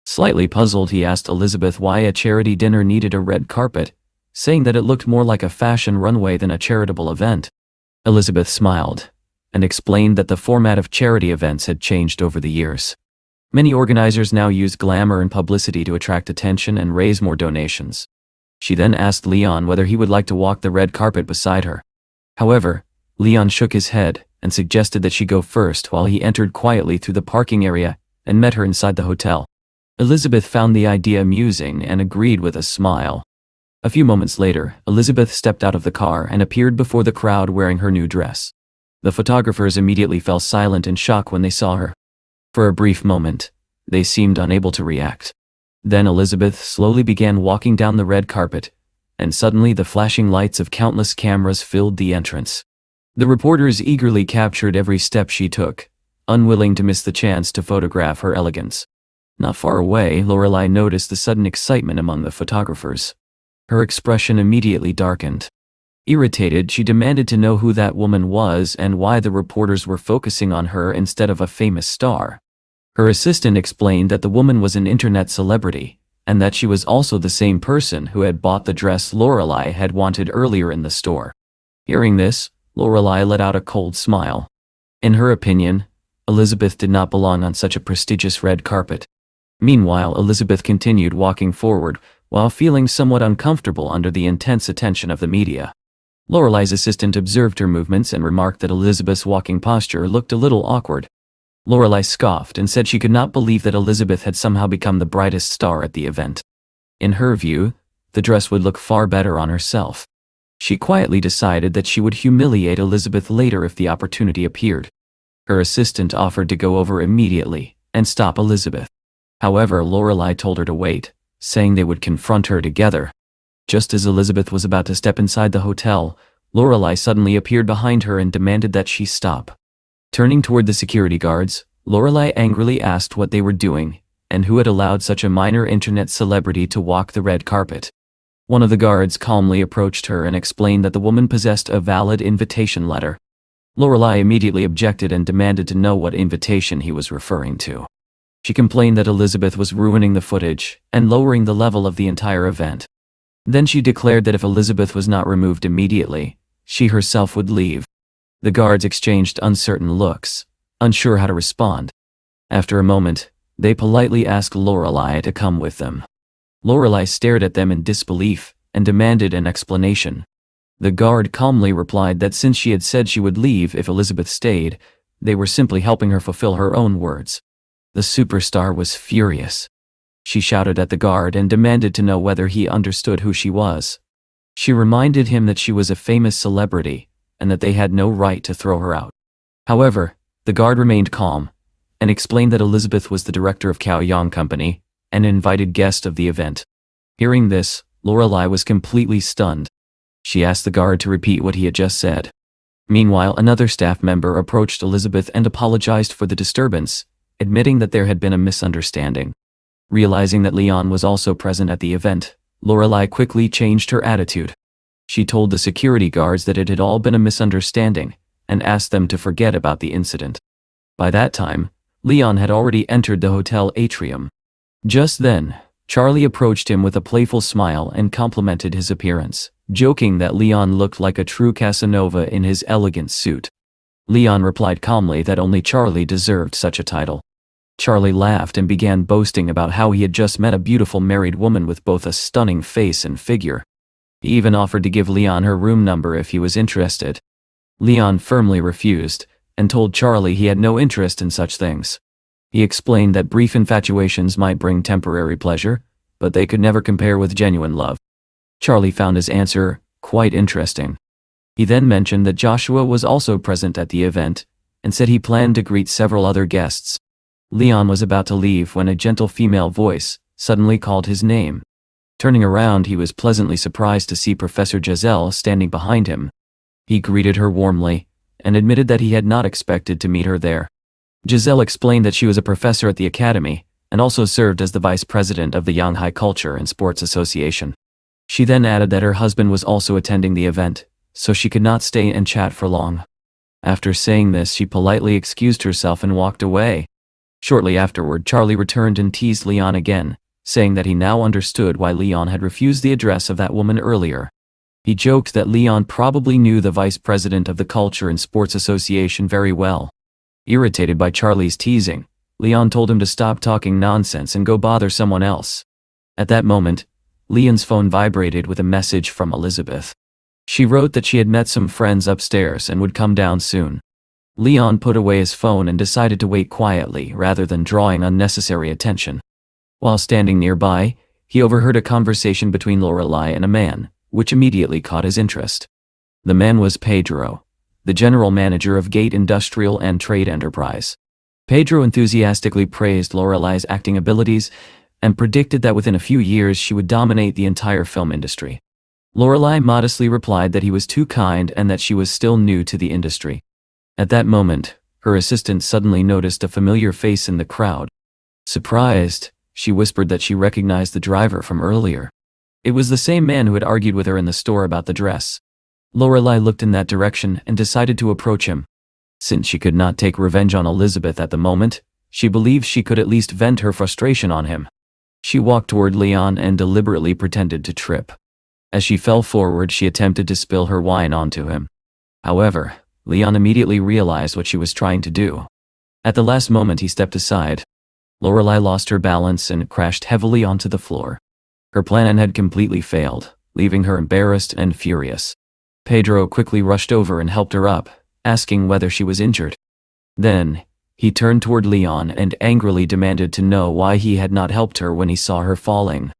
Slightly puzzled, he asked Elizabeth why a charity dinner needed a red carpet, saying that it looked more like a fashion runway than a charitable event. Elizabeth smiled and explained that the format of charity events had changed over the years. Many organizers now use glamour and publicity to attract attention and raise more donations. She then asked Leon whether he would like to walk the red carpet beside her. However, Leon shook his head and suggested that she go first while he entered quietly through the parking area and met her inside the hotel. Elizabeth found the idea amusing and agreed with a smile. A few moments later, Elizabeth stepped out of the car and appeared before the crowd wearing her new dress. The photographers immediately fell silent in shock when they saw her. For a brief moment, they seemed unable to react. Then Elizabeth slowly began walking down the red carpet, and suddenly the flashing lights of countless cameras filled the entrance. The reporters eagerly captured every step she took, unwilling to miss the chance to photograph her elegance. Not far away, Lorelai noticed the sudden excitement among the photographers. Her expression immediately darkened. Irritated, she demanded to know who that woman was and why the reporters were focusing on her instead of a famous star. Her assistant explained that the woman was an internet celebrity, and that she was also the same person who had bought the dress Lorelai had wanted earlier in the store. Hearing this, Lorelai let out a cold smile. In her opinion, Elizabeth did not belong on such a prestigious red carpet. Meanwhile, Elizabeth continued walking forward, while feeling somewhat uncomfortable under the intense attention of the media. Lorelei's assistant observed her movements and remarked that Elizabeth's walking posture looked a little awkward. Lorelei scoffed and said she could not believe that Elizabeth had somehow become the brightest star at the event. In her view, the dress would look far better on herself. She quietly decided that she would humiliate Elizabeth later if the opportunity appeared. Her assistant offered to go over immediately and stop Elizabeth. However, Lorelei told her to wait, saying they would confront her together. Just as Elizabeth was about to step inside the hotel, Lorelei suddenly appeared behind her and demanded that she stop. Turning toward the security guards, Lorelei angrily asked what they were doing and who had allowed such a minor internet celebrity to walk the red carpet. One of the guards calmly approached her and explained that the woman possessed a valid invitation letter. Lorelei immediately objected and demanded to know what invitation he was referring to. She complained that Elizabeth was ruining the footage and lowering the level of the entire event. Then she declared that if Elizabeth was not removed immediately, she herself would leave. The guards exchanged uncertain looks, unsure how to respond. After a moment, they politely asked Lorelei to come with them. Lorelei stared at them in disbelief and demanded an explanation. The guard calmly replied that since she had said she would leave if Elizabeth stayed, they were simply helping her fulfill her own words. The superstar was furious. She shouted at the guard and demanded to know whether he understood who she was. She reminded him that she was a famous celebrity and that they had no right to throw her out. However, the guard remained calm and explained that Elizabeth was the director of Cao Yang Company, an invited guest of the event. Hearing this, Lorelei was completely stunned. She asked the guard to repeat what he had just said. Meanwhile, another staff member approached Elizabeth and apologized for the disturbance, admitting that there had been a misunderstanding. Realizing that Leon was also present at the event, Lorelei quickly changed her attitude. She told the security guards that it had all been a misunderstanding and asked them to forget about the incident. By that time, Leon had already entered the hotel atrium. Just then, Charlie approached him with a playful smile and complimented his appearance, joking that Leon looked like a true Casanova in his elegant suit. Leon replied calmly that only Charlie deserved such a title. Charlie laughed and began boasting about how he had just met a beautiful married woman with both a stunning face and figure. He even offered to give Leon her room number if he was interested. Leon firmly refused and told Charlie he had no interest in such things. He explained that brief infatuations might bring temporary pleasure, but they could never compare with genuine love. Charlie found his answer quite interesting. He then mentioned that Joshua was also present at the event and said he planned to greet several other guests. Leon was about to leave when a gentle female voice suddenly called his name. Turning around, he was pleasantly surprised to see Professor Giselle standing behind him. He greeted her warmly and admitted that he had not expected to meet her there. Giselle explained that she was a professor at the academy and also served as the vice president of the Yanghai Culture and Sports Association. She then added that her husband was also attending the event, so she could not stay and chat for long. After saying this, she politely excused herself and walked away. Shortly afterward, Charlie returned and teased Leon again, saying that he now understood why Leon had refused the address of that woman earlier. He joked that Leon probably knew the vice president of the Culture and Sports Association very well. Irritated by Charlie's teasing, Leon told him to stop talking nonsense and go bother someone else. At that moment, Leon's phone vibrated with a message from Elizabeth. She wrote that she had met some friends upstairs and would come down soon. Leon put away his phone and decided to wait quietly rather than drawing unnecessary attention. While standing nearby, he overheard a conversation between Lorelei and a man, which immediately caught his interest. The man was Pedro, the general manager of Gate Industrial and Trade Enterprise. Pedro enthusiastically praised Lorelei's acting abilities and predicted that within a few years she would dominate the entire film industry. Lorelei modestly replied that he was too kind and that she was still new to the industry. At that moment, her assistant suddenly noticed a familiar face in the crowd. Surprised, she whispered that she recognized the driver from earlier. It was the same man who had argued with her in the store about the dress. Lorelei looked in that direction and decided to approach him. Since she could not take revenge on Elizabeth at the moment, she believed she could at least vent her frustration on him. She walked toward Leon and deliberately pretended to trip. As she fell forward, she attempted to spill her wine onto him. However, Leon immediately realized what she was trying to do. At the last moment, he stepped aside. Lorelei lost her balance and crashed heavily onto the floor. Her plan had completely failed, leaving her embarrassed and furious. Pedro quickly rushed over and helped her up, asking whether she was injured. Then, he turned toward Leon and angrily demanded to know why he had not helped her when he saw her falling.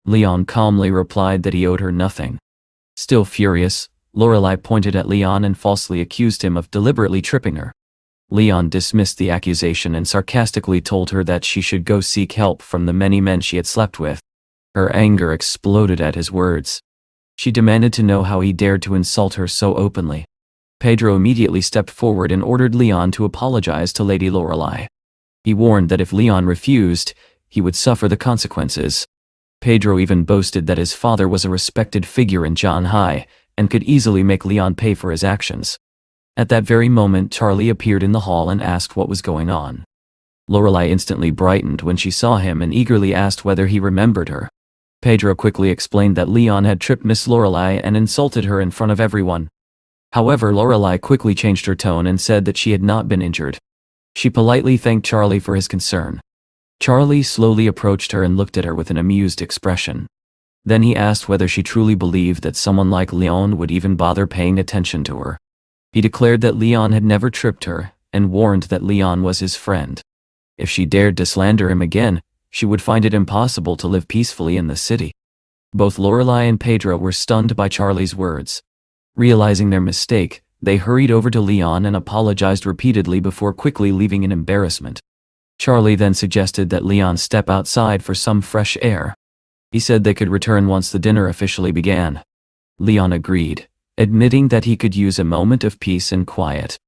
Leon calmly replied that he owed her nothing. Still furious, Lorelai pointed at Leon and falsely accused him of deliberately tripping her. Leon dismissed the accusation and sarcastically told her that she should go seek help from the many men she had slept with. Her anger exploded at his words. She demanded to know how he dared to insult her so openly. Pedro immediately stepped forward and ordered Leon to apologize to Lady Lorelai. He warned that if Leon refused, he would suffer the consequences. Pedro even boasted that his father was a respected figure in Shanghai and could easily make Leon pay for his actions. At that very moment, Charlie appeared in the hall and asked what was going on. Lorelai instantly brightened when she saw him and eagerly asked whether he remembered her. Pedro quickly explained that Leon had tripped Miss Lorelai and insulted her in front of everyone. However, Lorelai quickly changed her tone and said that she had not been injured. She politely thanked Charlie for his concern. Charlie slowly approached her and looked at her with an amused expression. Then he asked whether she truly believed that someone like Leon would even bother paying attention to her. He declared that Leon had never tripped her, and warned that Leon was his friend. If she dared to slander him again, she would find it impossible to live peacefully in the city. Both Lorelai and Pedro were stunned by Charlie's words. Realizing their mistake, they hurried over to Leon and apologized repeatedly before quickly leaving in embarrassment. Charlie then suggested that Leon step outside for some fresh air. He said they could return once the dinner officially began. Leon agreed, admitting that he could use a moment of peace and quiet.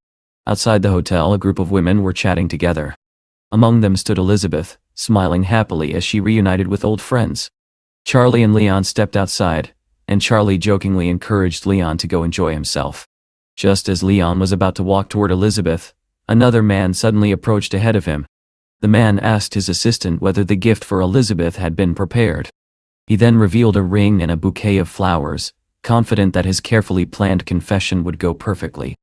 Outside the hotel, a group of women were chatting together. Among them stood Elizabeth, smiling happily as she reunited with old friends. Charlie and Leon stepped outside, and Charlie jokingly encouraged Leon to go enjoy himself. Just as Leon was about to walk toward Elizabeth, another man suddenly approached ahead of him. The man asked his assistant whether the gift for Elizabeth had been prepared. He then revealed a ring and a bouquet of flowers, confident that his carefully planned confession would go perfectly.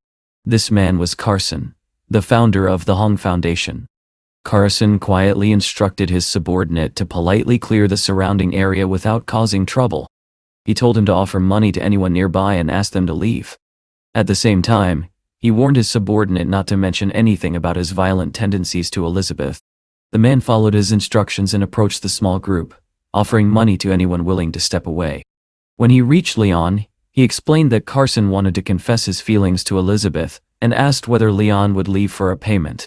This man was Carson, the founder of the Hong Foundation. Carson quietly instructed his subordinate to politely clear the surrounding area without causing trouble. He told him to offer money to anyone nearby and ask them to leave. At the same time, he warned his subordinate not to mention anything about his violent tendencies to Elizabeth. The man followed his instructions and approached the small group, offering money to anyone willing to step away. When he reached Leon, he explained that Carson wanted to confess his feelings to Elizabeth and asked whether Leon would leave for a payment.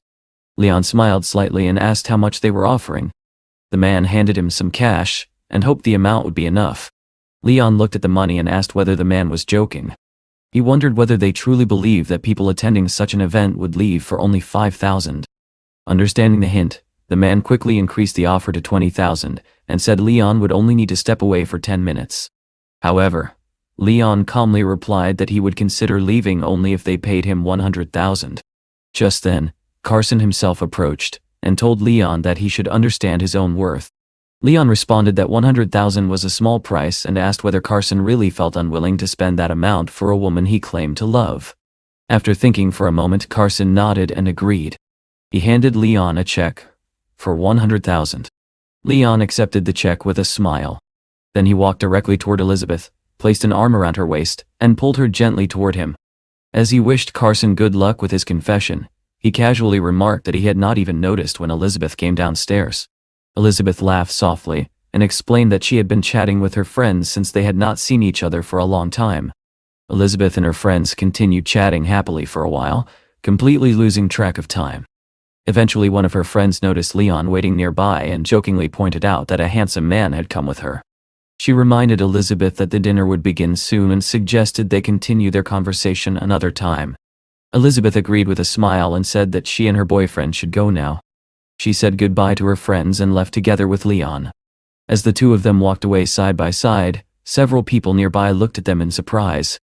Leon smiled slightly and asked how much they were offering. The man handed him some cash and hoped the amount would be enough. Leon looked at the money and asked whether the man was joking. He wondered whether they truly believed that people attending such an event would leave for only 5,000. Understanding the hint, the man quickly increased the offer to 20,000 and said Leon would only need to step away for 10 minutes. However, Leon calmly replied that he would consider leaving only if they paid him 100,000. Just then, Carson himself approached and told Leon that he should understand his own worth. Leon responded that 100,000 was a small price and asked whether Carson really felt unwilling to spend that amount for a woman he claimed to love. After thinking for a moment, Carson nodded and agreed. He handed Leon a check for 100,000. Leon accepted the check with a smile. Then he walked directly toward Elizabeth, placed an arm around her waist, and pulled her gently toward him. As he wished Carson good luck with his confession, he casually remarked that he had not even noticed when Elizabeth came downstairs. Elizabeth laughed softly and explained that she had been chatting with her friends since they had not seen each other for a long time. Elizabeth and her friends continued chatting happily for a while, completely losing track of time. Eventually, one of her friends noticed Leon waiting nearby and jokingly pointed out that a handsome man had come with her. She reminded Elizabeth that the dinner would begin soon and suggested they continue their conversation another time. Elizabeth agreed with a smile and said that she and her boyfriend should go now. She said goodbye to her friends and left together with Leon. As the two of them walked away side by side, several people nearby looked at them in surprise.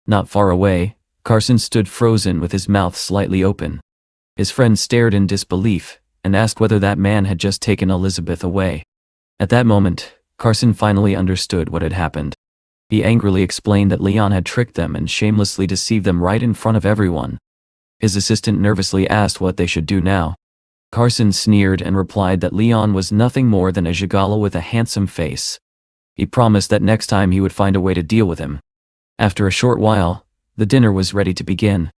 Not far away, Carson stood frozen with his mouth slightly open. His friend stared in disbelief and asked whether that man had just taken Elizabeth away. At that moment, Carson finally understood what had happened. He angrily explained that Leon had tricked them and shamelessly deceived them right in front of everyone. His assistant nervously asked what they should do now. Carson sneered and replied that Leon was nothing more than a gigolo with a handsome face. He promised that next time he would find a way to deal with him. After a short while, the dinner was ready to begin.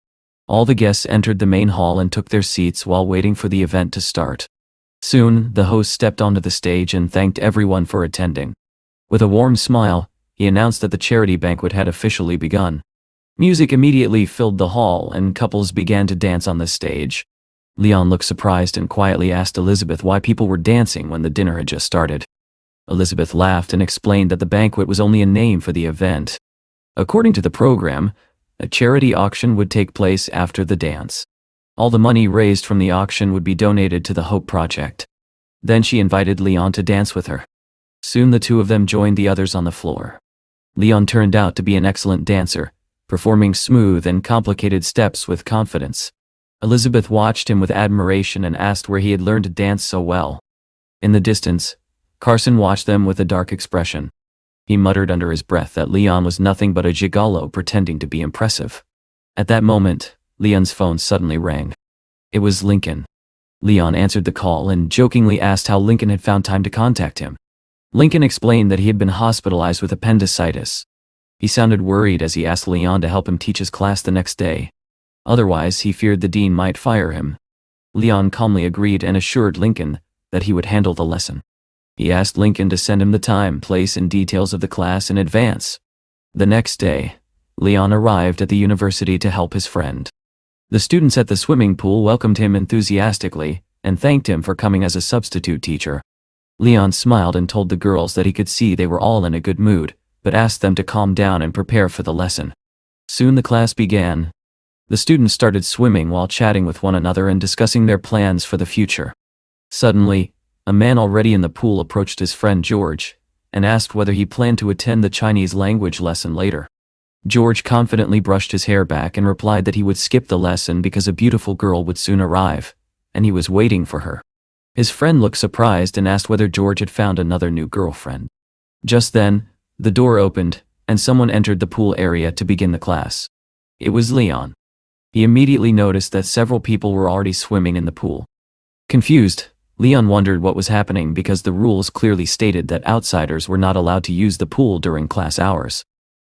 All the guests entered the main hall and took their seats while waiting for the event to start. Soon, the host stepped onto the stage and thanked everyone for attending. With a warm smile, he announced that the charity banquet had officially begun. Music immediately filled the hall and couples began to dance on the stage. Leon looked surprised and quietly asked Elizabeth why people were dancing when the dinner had just started. Elizabeth laughed and explained that the banquet was only a name for the event. According to the program, a charity auction would take place after the dance. All the money raised from the auction would be donated to the Hope Project. Then she invited Leon to dance with her. Soon the two of them joined the others on the floor. Leon turned out to be an excellent dancer, performing smooth and complicated steps with confidence. Elizabeth watched him with admiration and asked where he had learned to dance so well. In the distance, Carson watched them with a dark expression. He muttered under his breath that Leon was nothing but a gigolo pretending to be impressive. At that moment, Leon's phone suddenly rang. It was Lincoln. Leon answered the call and jokingly asked how Lincoln had found time to contact him. Lincoln explained that he had been hospitalized with appendicitis. He sounded worried as he asked Leon to help him teach his class the next day. Otherwise, he feared the dean might fire him. Leon calmly agreed and assured Lincoln that he would handle the lesson. He asked Lincoln to send him the time, place, and details of the class in advance. The next day, Leon arrived at the university to help his friend. The students at the swimming pool welcomed him enthusiastically and thanked him for coming as a substitute teacher. Leon smiled and told the girls that he could see they were all in a good mood, but asked them to calm down and prepare for the lesson. Soon the class began. The students started swimming while chatting with one another and discussing their plans for the future. Suddenly, a man already in the pool approached his friend George and asked whether he planned to attend the Chinese language lesson later. George confidently brushed his hair back and replied that he would skip the lesson because a beautiful girl would soon arrive, and he was waiting for her. His friend looked surprised and asked whether George had found another new girlfriend. Just then, the door opened, and someone entered the pool area to begin the class. It was Leon. He immediately noticed that several people were already swimming in the pool. Confused, Leon wondered what was happening because the rules clearly stated that outsiders were not allowed to use the pool during class hours.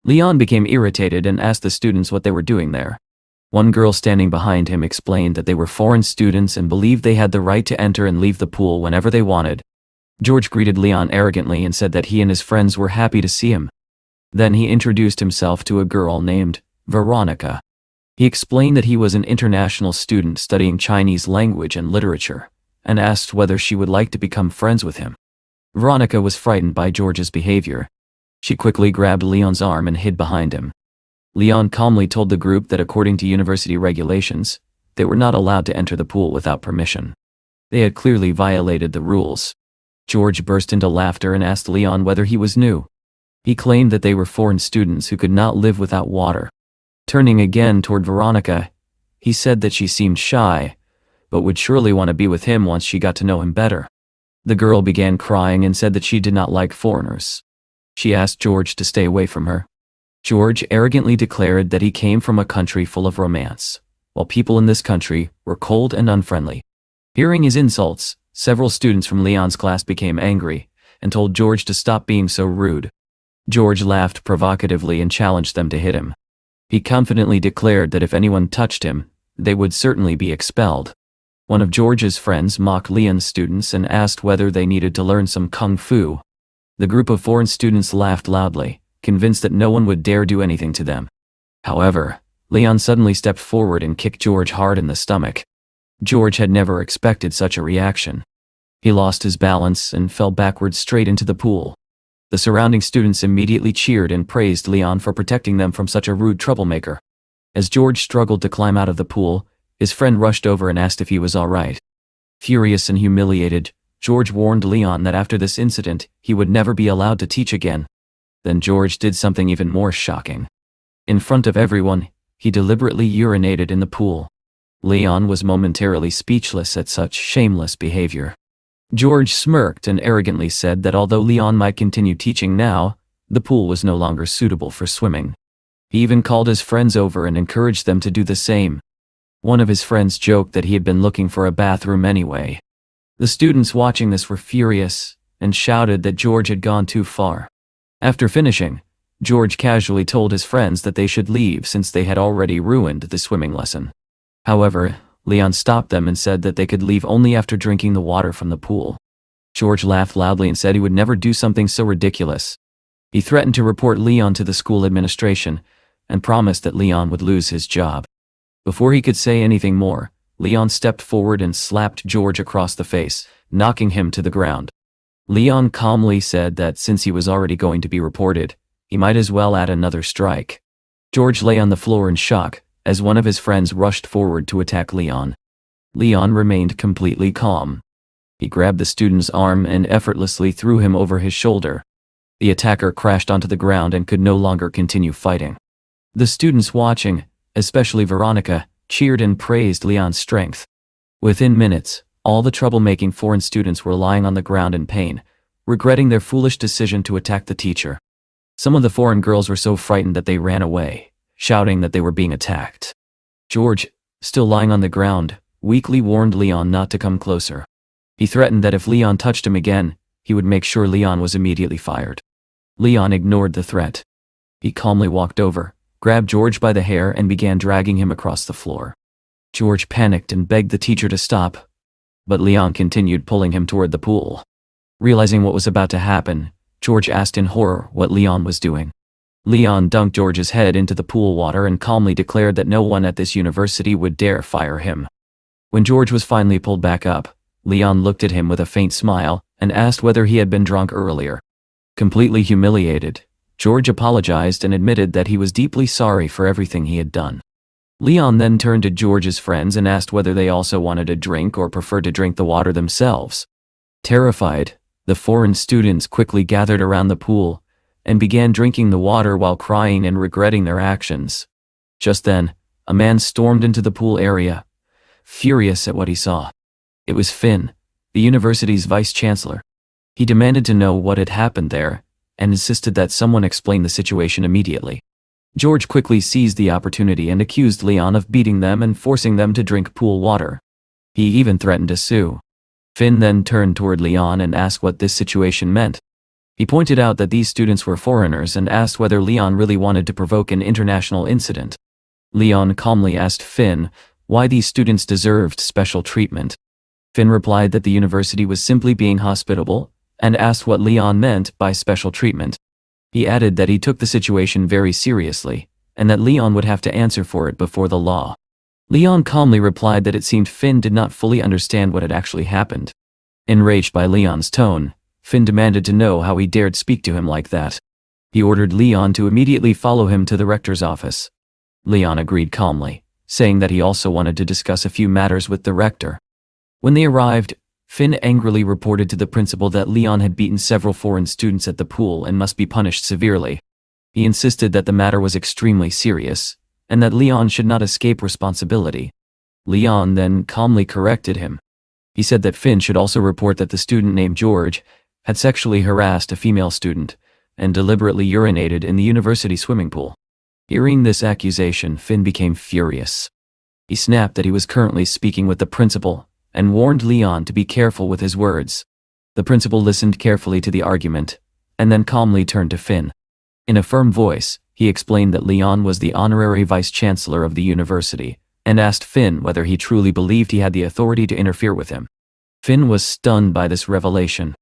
Leon became irritated and asked the students what they were doing there. One girl standing behind him explained that they were foreign students and believed they had the right to enter and leave the pool whenever they wanted. George greeted Leon arrogantly and said that he and his friends were happy to see him. Then he introduced himself to a girl named Veronica. He explained that he was an international student studying Chinese language and literature, and asked whether she would like to become friends with him. Veronica was frightened by George's behavior. She quickly grabbed Leon's arm and hid behind him. Leon calmly told the group that according to university regulations, they were not allowed to enter the pool without permission. They had clearly violated the rules. George burst into laughter and asked Leon whether he was new. He claimed that they were foreign students who could not live without water. Turning again toward Veronica, he said that she seemed shy, but would surely want to be with him once she got to know him better. The girl began crying and said that she did not like foreigners. She asked George to stay away from her. George arrogantly declared that he came from a country full of romance, while people in this country were cold and unfriendly. Hearing his insults, several students from Leon's class became angry and told George to stop being so rude. George laughed provocatively and challenged them to hit him. He confidently declared that if anyone touched him, they would certainly be expelled. One of George's friends mocked Leon's students and asked whether they needed to learn some kung fu. The group of foreign students laughed loudly, convinced that no one would dare do anything to them. However, Leon suddenly stepped forward and kicked George hard in the stomach. George had never expected such a reaction. He lost his balance and fell backwards straight into the pool. The surrounding students immediately cheered and praised Leon for protecting them from such a rude troublemaker. As George struggled to climb out of the pool, his friend rushed over and asked if he was all right. Furious and humiliated, George warned Leon that after this incident, he would never be allowed to teach again. Then George did something even more shocking. In front of everyone, he deliberately urinated in the pool. Leon was momentarily speechless at such shameless behavior. George smirked and arrogantly said that although Leon might continue teaching now, the pool was no longer suitable for swimming. He even called his friends over and encouraged them to do the same. One of his friends joked that he had been looking for a bathroom anyway. The students watching this were furious and shouted that George had gone too far. After finishing, George casually told his friends that they should leave since they had already ruined the swimming lesson. However, Leon stopped them and said that they could leave only after drinking the water from the pool. George laughed loudly and said he would never do something so ridiculous. He threatened to report Leon to the school administration and promised that Leon would lose his job. Before he could say anything more, Leon stepped forward and slapped George across the face, knocking him to the ground. Leon calmly said that since he was already going to be reported, he might as well add another strike. George lay on the floor in shock as one of his friends rushed forward to attack Leon. Leon remained completely calm. He grabbed the student's arm and effortlessly threw him over his shoulder. The attacker crashed onto the ground and could no longer continue fighting. The students watching, especially Veronica, cheered and praised Leon's strength. Within minutes, all the troublemaking foreign students were lying on the ground in pain, regretting their foolish decision to attack the teacher. Some of the foreign girls were so frightened that they ran away, shouting that they were being attacked. George, still lying on the ground, weakly warned Leon not to come closer. He threatened that if Leon touched him again, he would make sure Leon was immediately fired. Leon ignored the threat. He calmly walked over, grabbed George by the hair and began dragging him across the floor. George panicked and begged the teacher to stop, but Leon continued pulling him toward the pool. Realizing what was about to happen, George asked in horror what Leon was doing. Leon dunked George's head into the pool water and calmly declared that no one at this university would dare fire him. When George was finally pulled back up, Leon looked at him with a faint smile and asked whether he had been drunk earlier. Completely humiliated, George apologized and admitted that he was deeply sorry for everything he had done. Leon then turned to George's friends and asked whether they also wanted a drink or preferred to drink the water themselves. Terrified, the foreign students quickly gathered around the pool and began drinking the water while crying and regretting their actions. Just then, a man stormed into the pool area, furious at what he saw. It was Finn, the university's vice-chancellor. He demanded to know what had happened there and insisted that someone explain the situation immediately. George quickly seized the opportunity and accused Leon of beating them and forcing them to drink pool water. He even threatened to sue. Finn then turned toward Leon and asked what this situation meant. He pointed out that these students were foreigners and asked whether Leon really wanted to provoke an international incident. Leon calmly asked Finn why these students deserved special treatment. Finn replied that the university was simply being hospitable and asked what Leon meant by special treatment. He added that he took the situation very seriously and that Leon would have to answer for it before the law. Leon calmly replied that it seemed Finn did not fully understand what had actually happened. Enraged by Leon's tone, Finn demanded to know how he dared speak to him like that. He ordered Leon to immediately follow him to the rector's office. Leon agreed calmly, saying that he also wanted to discuss a few matters with the rector. When they arrived, Finn angrily reported to the principal that Leon had beaten several foreign students at the pool and must be punished severely. He insisted that the matter was extremely serious, and that Leon should not escape responsibility. Leon then calmly corrected him. He said that Finn should also report that the student named George had sexually harassed a female student and deliberately urinated in the university swimming pool. Hearing this accusation, Finn became furious. He snapped that he was currently speaking with the principal and warned Leon to be careful with his words. The principal listened carefully to the argument and then calmly turned to Finn. In a firm voice, he explained that Leon was the honorary vice-chancellor of the university and asked Finn whether he truly believed he had the authority to interfere with him. Finn was stunned by this revelation.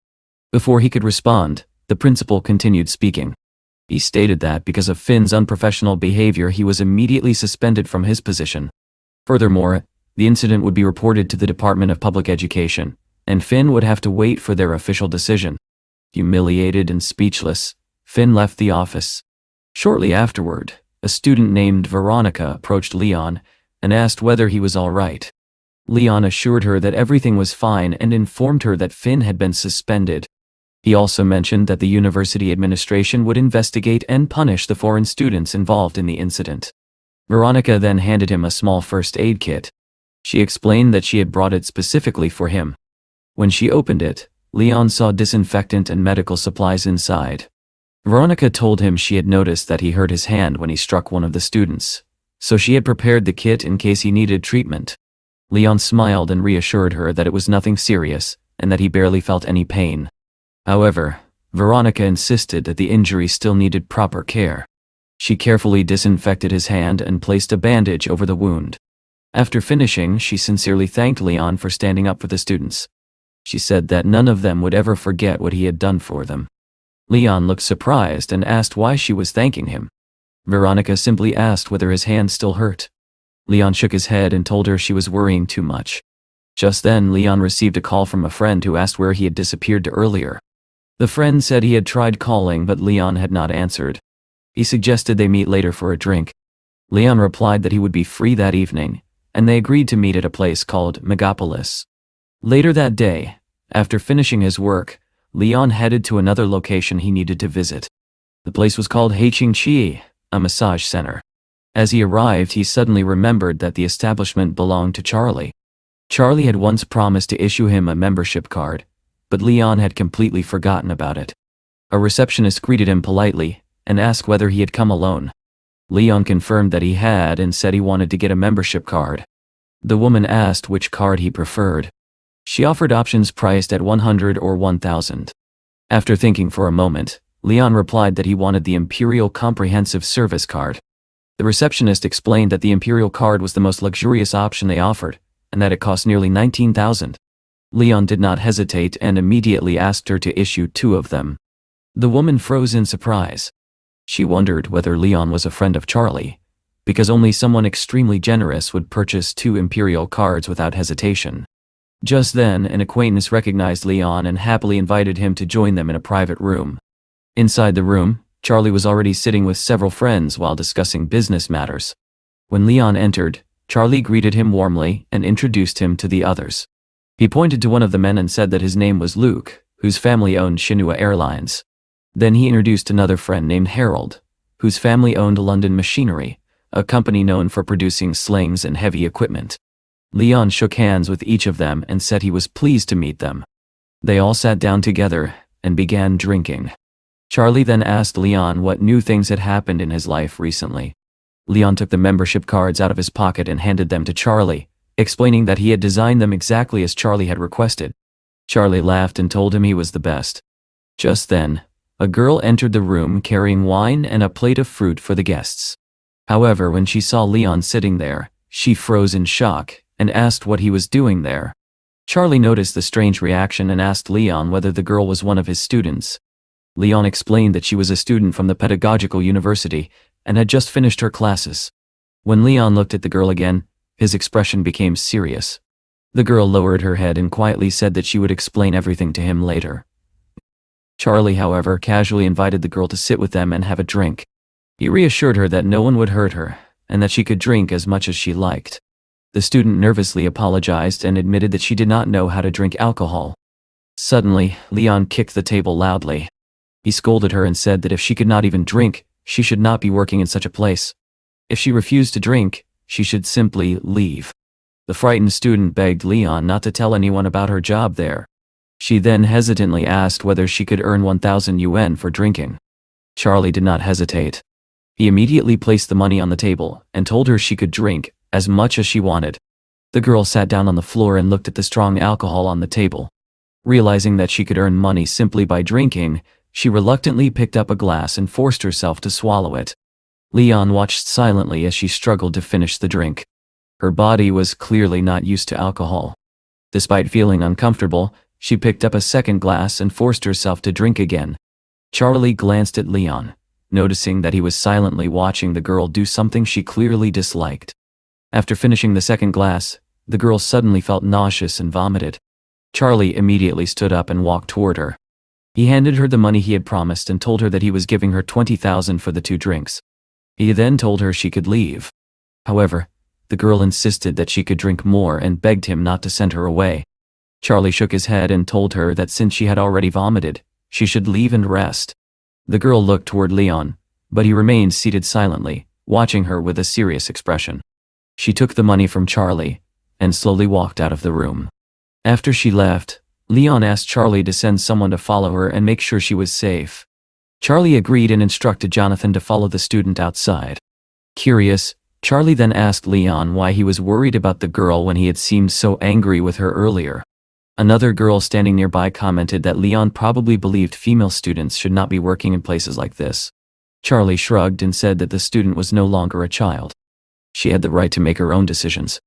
Before he could respond, the principal continued speaking. He stated that because of Finn's unprofessional behavior, he was immediately suspended from his position. Furthermore, the incident would be reported to the Department of Public Education, and Finn would have to wait for their official decision. Humiliated and speechless, Finn left the office. Shortly afterward, a student named Veronica approached Leon and asked whether he was all right. Leon assured her that everything was fine and informed her that Finn had been suspended. He also mentioned that the university administration would investigate and punish the foreign students involved in the incident. Veronica then handed him a small first aid kit. She explained that she had brought it specifically for him. When she opened it, Leon saw disinfectant and medical supplies inside. Veronica told him she had noticed that he hurt his hand when he struck one of the students, so she had prepared the kit in case he needed treatment. Leon smiled and reassured her that it was nothing serious and that he barely felt any pain. However, Veronica insisted that the injury still needed proper care. She carefully disinfected his hand and placed a bandage over the wound. After finishing, she sincerely thanked Leon for standing up for the students. She said that none of them would ever forget what he had done for them. Leon looked surprised and asked why she was thanking him. Veronica simply asked whether his hand still hurt. Leon shook his head and told her she was worrying too much. Just then, Leon received a call from a friend who asked where he had disappeared to earlier. The friend said he had tried calling but Leon had not answered. He suggested they meet later for a drink. Leon replied that he would be free that evening, and they agreed to meet at a place called Megapolis. Later that day, after finishing his work, Leon headed to another location he needed to visit. The place was called Haiqingqi, a massage center. As he arrived, he suddenly remembered that the establishment belonged to Charlie. Charlie had once promised to issue him a membership card, but Leon had completely forgotten about it. A receptionist greeted him politely and asked whether he had come alone. Leon confirmed that he had and said he wanted to get a membership card. The woman asked which card he preferred. She offered options priced at 100 or 1,000. After thinking for a moment, Leon replied that he wanted the Imperial Comprehensive Service card. The receptionist explained that the Imperial card was the most luxurious option they offered, and that it cost nearly 19,000. Leon did not hesitate and immediately asked her to issue 2 of them. The woman froze in surprise. She wondered whether Leon was a friend of Charlie, because only someone extremely generous would purchase 2 Imperial cards without hesitation. Just then, an acquaintance recognized Leon and happily invited him to join them in a private room. Inside the room, Charlie was already sitting with several friends while discussing business matters. When Leon entered, Charlie greeted him warmly and introduced him to the others. He pointed to one of the men and said that his name was Luke, whose family owned Shinhua Airlines. Then he introduced another friend named Harold, whose family owned London Machinery, a company known for producing slings and heavy equipment. Leon shook hands with each of them and said he was pleased to meet them. They all sat down together and began drinking. Charlie then asked Leon what new things had happened in his life recently. Leon took the membership cards out of his pocket and handed them to Charlie, explaining that he had designed them exactly as Charlie had requested. Charlie laughed and told him he was the best. Just then, a girl entered the room carrying wine and a plate of fruit for the guests. However, when she saw Leon sitting there, she froze in shock and asked what he was doing there. Charlie noticed the strange reaction and asked Leon whether the girl was one of his students. Leon explained that she was a student from the pedagogical university and had just finished her classes. When Leon looked at the girl again, his expression became serious. The girl lowered her head and quietly said that she would explain everything to him later. Charlie, however, casually invited the girl to sit with them and have a drink. He reassured her that no one would hurt her and that she could drink as much as she liked. The student nervously apologized and admitted that she did not know how to drink alcohol. Suddenly, Leon kicked the table loudly. He scolded her and said that if she could not even drink, she should not be working in such a place. If she refused to drink, she should simply leave. The frightened student begged Leon not to tell anyone about her job there. She then hesitantly asked whether she could earn 1,000 yuan for drinking. Charlie did not hesitate. He immediately placed the money on the table and told her she could drink as much as she wanted. The girl sat down on the floor and looked at the strong alcohol on the table. Realizing that she could earn money simply by drinking, she reluctantly picked up a glass and forced herself to swallow it. Leon watched silently as she struggled to finish the drink. Her body was clearly not used to alcohol. Despite feeling uncomfortable, she picked up a second glass and forced herself to drink again. Charlie glanced at Leon, noticing that he was silently watching the girl do something she clearly disliked. After finishing the second glass, the girl suddenly felt nauseous and vomited. Charlie immediately stood up and walked toward her. He handed her the money he had promised and told her that he was giving her 20,000 for the 2 drinks. He then told her she could leave. However, the girl insisted that she could drink more and begged him not to send her away. Charlie shook his head and told her that since she had already vomited, she should leave and rest. The girl looked toward Leon, but he remained seated silently, watching her with a serious expression. She took the money from Charlie and slowly walked out of the room. After she left, Leon asked Charlie to send someone to follow her and make sure she was safe. Charlie agreed and instructed Jonathan to follow the student outside. Curious, Charlie then asked Leon why he was worried about the girl when he had seemed so angry with her earlier. Another girl standing nearby commented that Leon probably believed female students should not be working in places like this. Charlie shrugged and said that the student was no longer a child. She had the right to make her own decisions.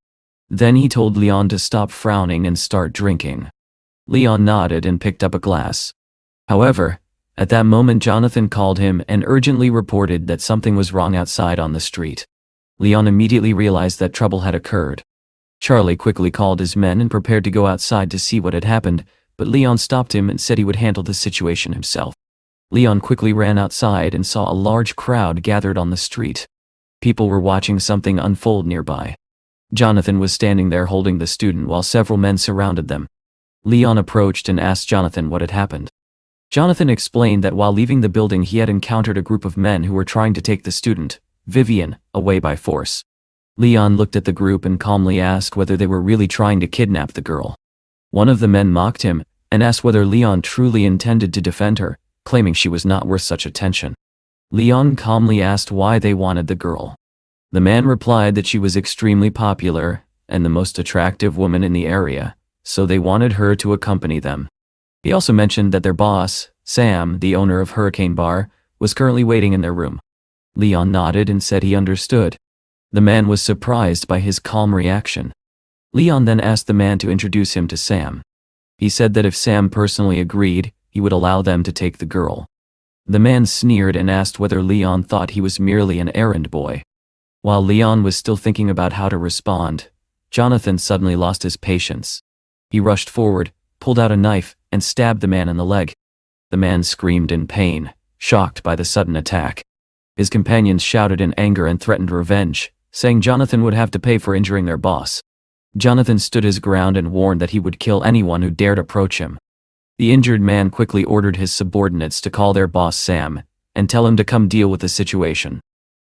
Then he told Leon to stop frowning and start drinking. Leon nodded and picked up a glass. However, at that moment Jonathan called him and urgently reported that something was wrong outside on the street. Leon immediately realized that trouble had occurred. Charlie quickly called his men and prepared to go outside to see what had happened, but Leon stopped him and said he would handle the situation himself. Leon quickly ran outside and saw a large crowd gathered on the street. People were watching something unfold nearby. Jonathan was standing there holding the student while several men surrounded them. Leon approached and asked Jonathan what had happened. Jonathan explained that while leaving the building he had encountered a group of men who were trying to take the student, Vivian, away by force. Leon looked at the group and calmly asked whether they were really trying to kidnap the girl. One of the men mocked him and asked whether Leon truly intended to defend her, claiming she was not worth such attention. Leon calmly asked why they wanted the girl. The man replied that she was extremely popular and the most attractive woman in the area, so they wanted her to accompany them. He also mentioned that their boss, Sam, the owner of Hurricane Bar, was currently waiting in their room. Leon nodded and said he understood. The man was surprised by his calm reaction. Leon then asked the man to introduce him to Sam. He said that if Sam personally agreed, he would allow them to take the girl. The man sneered and asked whether Leon thought he was merely an errand boy. While Leon was still thinking about how to respond, Jonathan suddenly lost his patience. He rushed forward, pulled out a knife, and stabbed the man in the leg. The man screamed in pain, shocked by the sudden attack. His companions shouted in anger and threatened revenge, saying Jonathan would have to pay for injuring their boss. Jonathan stood his ground and warned that he would kill anyone who dared approach him. The injured man quickly ordered his subordinates to call their boss Sam and tell him to come deal with the situation.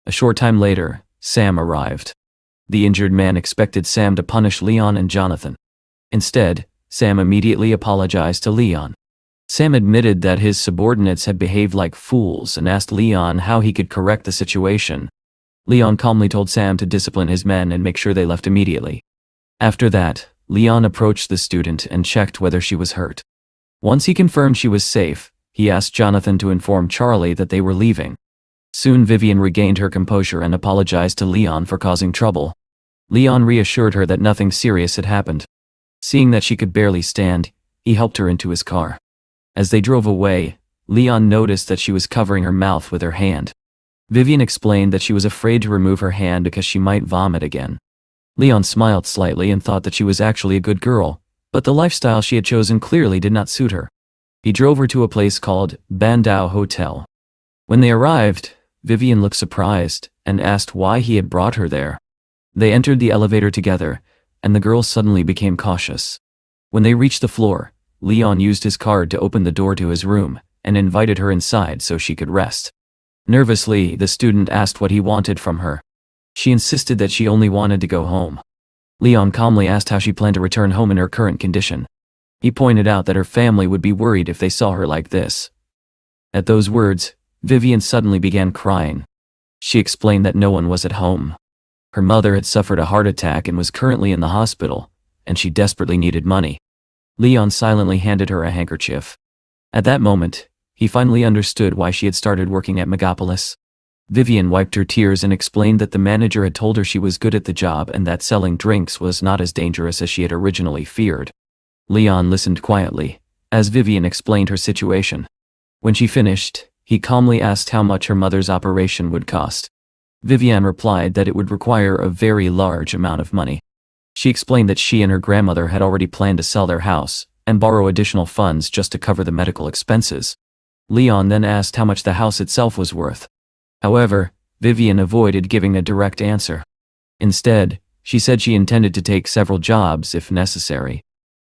A short time later, Sam arrived. The injured man expected Sam to punish Leon and Jonathan. Instead, Sam immediately apologized to Leon. Sam admitted that his subordinates had behaved like fools and asked Leon how he could correct the situation. Leon calmly told Sam to discipline his men and make sure they left immediately. After that, Leon approached the student and checked whether she was hurt. Once he confirmed she was safe, he asked Jonathan to inform Charlie that they were leaving. Soon Vivian regained her composure and apologized to Leon for causing trouble. Leon reassured her that nothing serious had happened. Seeing that she could barely stand, he helped her into his car. As they drove away, Leon noticed that she was covering her mouth with her hand. Vivian explained that she was afraid to remove her hand because she might vomit again. Leon smiled slightly and thought that she was actually a good girl, but the lifestyle she had chosen clearly did not suit her. He drove her to a place called Bandao Hotel. When they arrived, Vivian looked surprised and asked why he had brought her there. They entered the elevator together, and the girl suddenly became cautious. When they reached the floor, Leon used his card to open the door to his room and invited her inside so she could rest. Nervously, the student asked what he wanted from her. She insisted that she only wanted to go home. Leon calmly asked how she planned to return home in her current condition. He pointed out that her family would be worried if they saw her like this. At those words, Vivian suddenly began crying. She explained that no one was at home. Her mother had suffered a heart attack and was currently in the hospital, and she desperately needed money. Leon silently handed her a handkerchief. At that moment, he finally understood why she had started working at Megapolis. Vivian wiped her tears and explained that the manager had told her she was good at the job and that selling drinks was not as dangerous as she had originally feared. Leon listened quietly, as Vivian explained her situation. When she finished, he calmly asked how much her mother's operation would cost. Vivian replied that it would require a very large amount of money. She explained that she and her grandmother had already planned to sell their house and borrow additional funds just to cover the medical expenses. Leon then asked how much the house itself was worth. However, Vivian avoided giving a direct answer. Instead, she said she intended to take several jobs if necessary.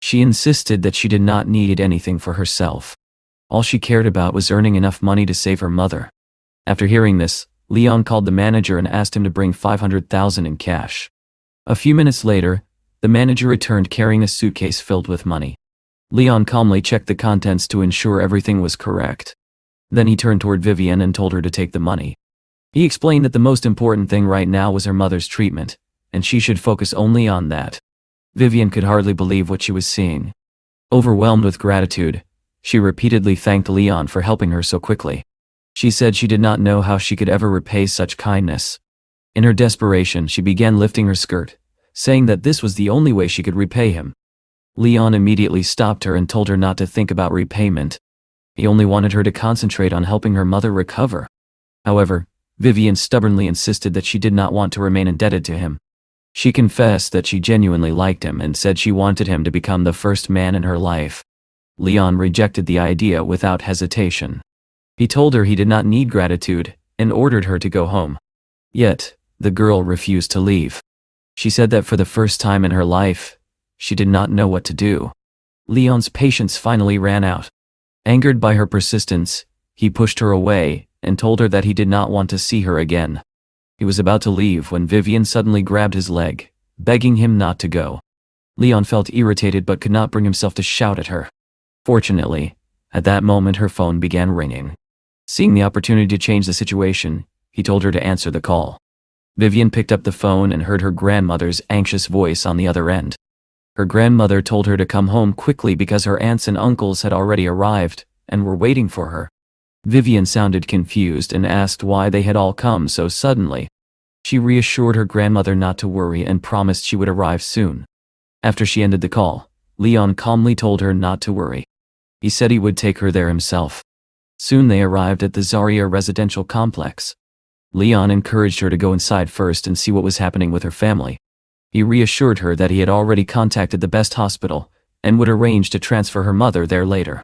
She insisted that she did not need anything for herself. All she cared about was earning enough money to save her mother. After hearing this, Leon called the manager and asked him to bring $500,000 in cash. A few minutes later, the manager returned carrying a suitcase filled with money. Leon calmly checked the contents to ensure everything was correct. Then he turned toward Vivian and told her to take the money. He explained that the most important thing right now was her mother's treatment, and she should focus only on that. Vivian could hardly believe what she was seeing. Overwhelmed with gratitude, she repeatedly thanked Leon for helping her so quickly. She said she did not know how she could ever repay such kindness. In her desperation, she began lifting her skirt, saying that this was the only way she could repay him. Leon immediately stopped her and told her not to think about repayment. He only wanted her to concentrate on helping her mother recover. However, Vivian stubbornly insisted that she did not want to remain indebted to him. She confessed that she genuinely liked him and said she wanted him to become the first man in her life. Leon rejected the idea without hesitation. He told her he did not need gratitude and ordered her to go home. Yet, the girl refused to leave. She said that for the first time in her life, she did not know what to do. Leon's patience finally ran out. Angered by her persistence, he pushed her away and told her that he did not want to see her again. He was about to leave when Vivian suddenly grabbed his leg, begging him not to go. Leon felt irritated but could not bring himself to shout at her. Fortunately, at that moment her phone began ringing. Seeing the opportunity to change the situation, he told her to answer the call. Vivian picked up the phone and heard her grandmother's anxious voice on the other end. Her grandmother told her to come home quickly because her aunts and uncles had already arrived and were waiting for her. Vivian sounded confused and asked why they had all come so suddenly. She reassured her grandmother not to worry and promised she would arrive soon. After she ended the call, Leon calmly told her not to worry. He said he would take her there himself. Soon they arrived at the Zarya residential complex. Leon encouraged her to go inside first and see what was happening with her family. He reassured her that he had already contacted the best hospital and would arrange to transfer her mother there later.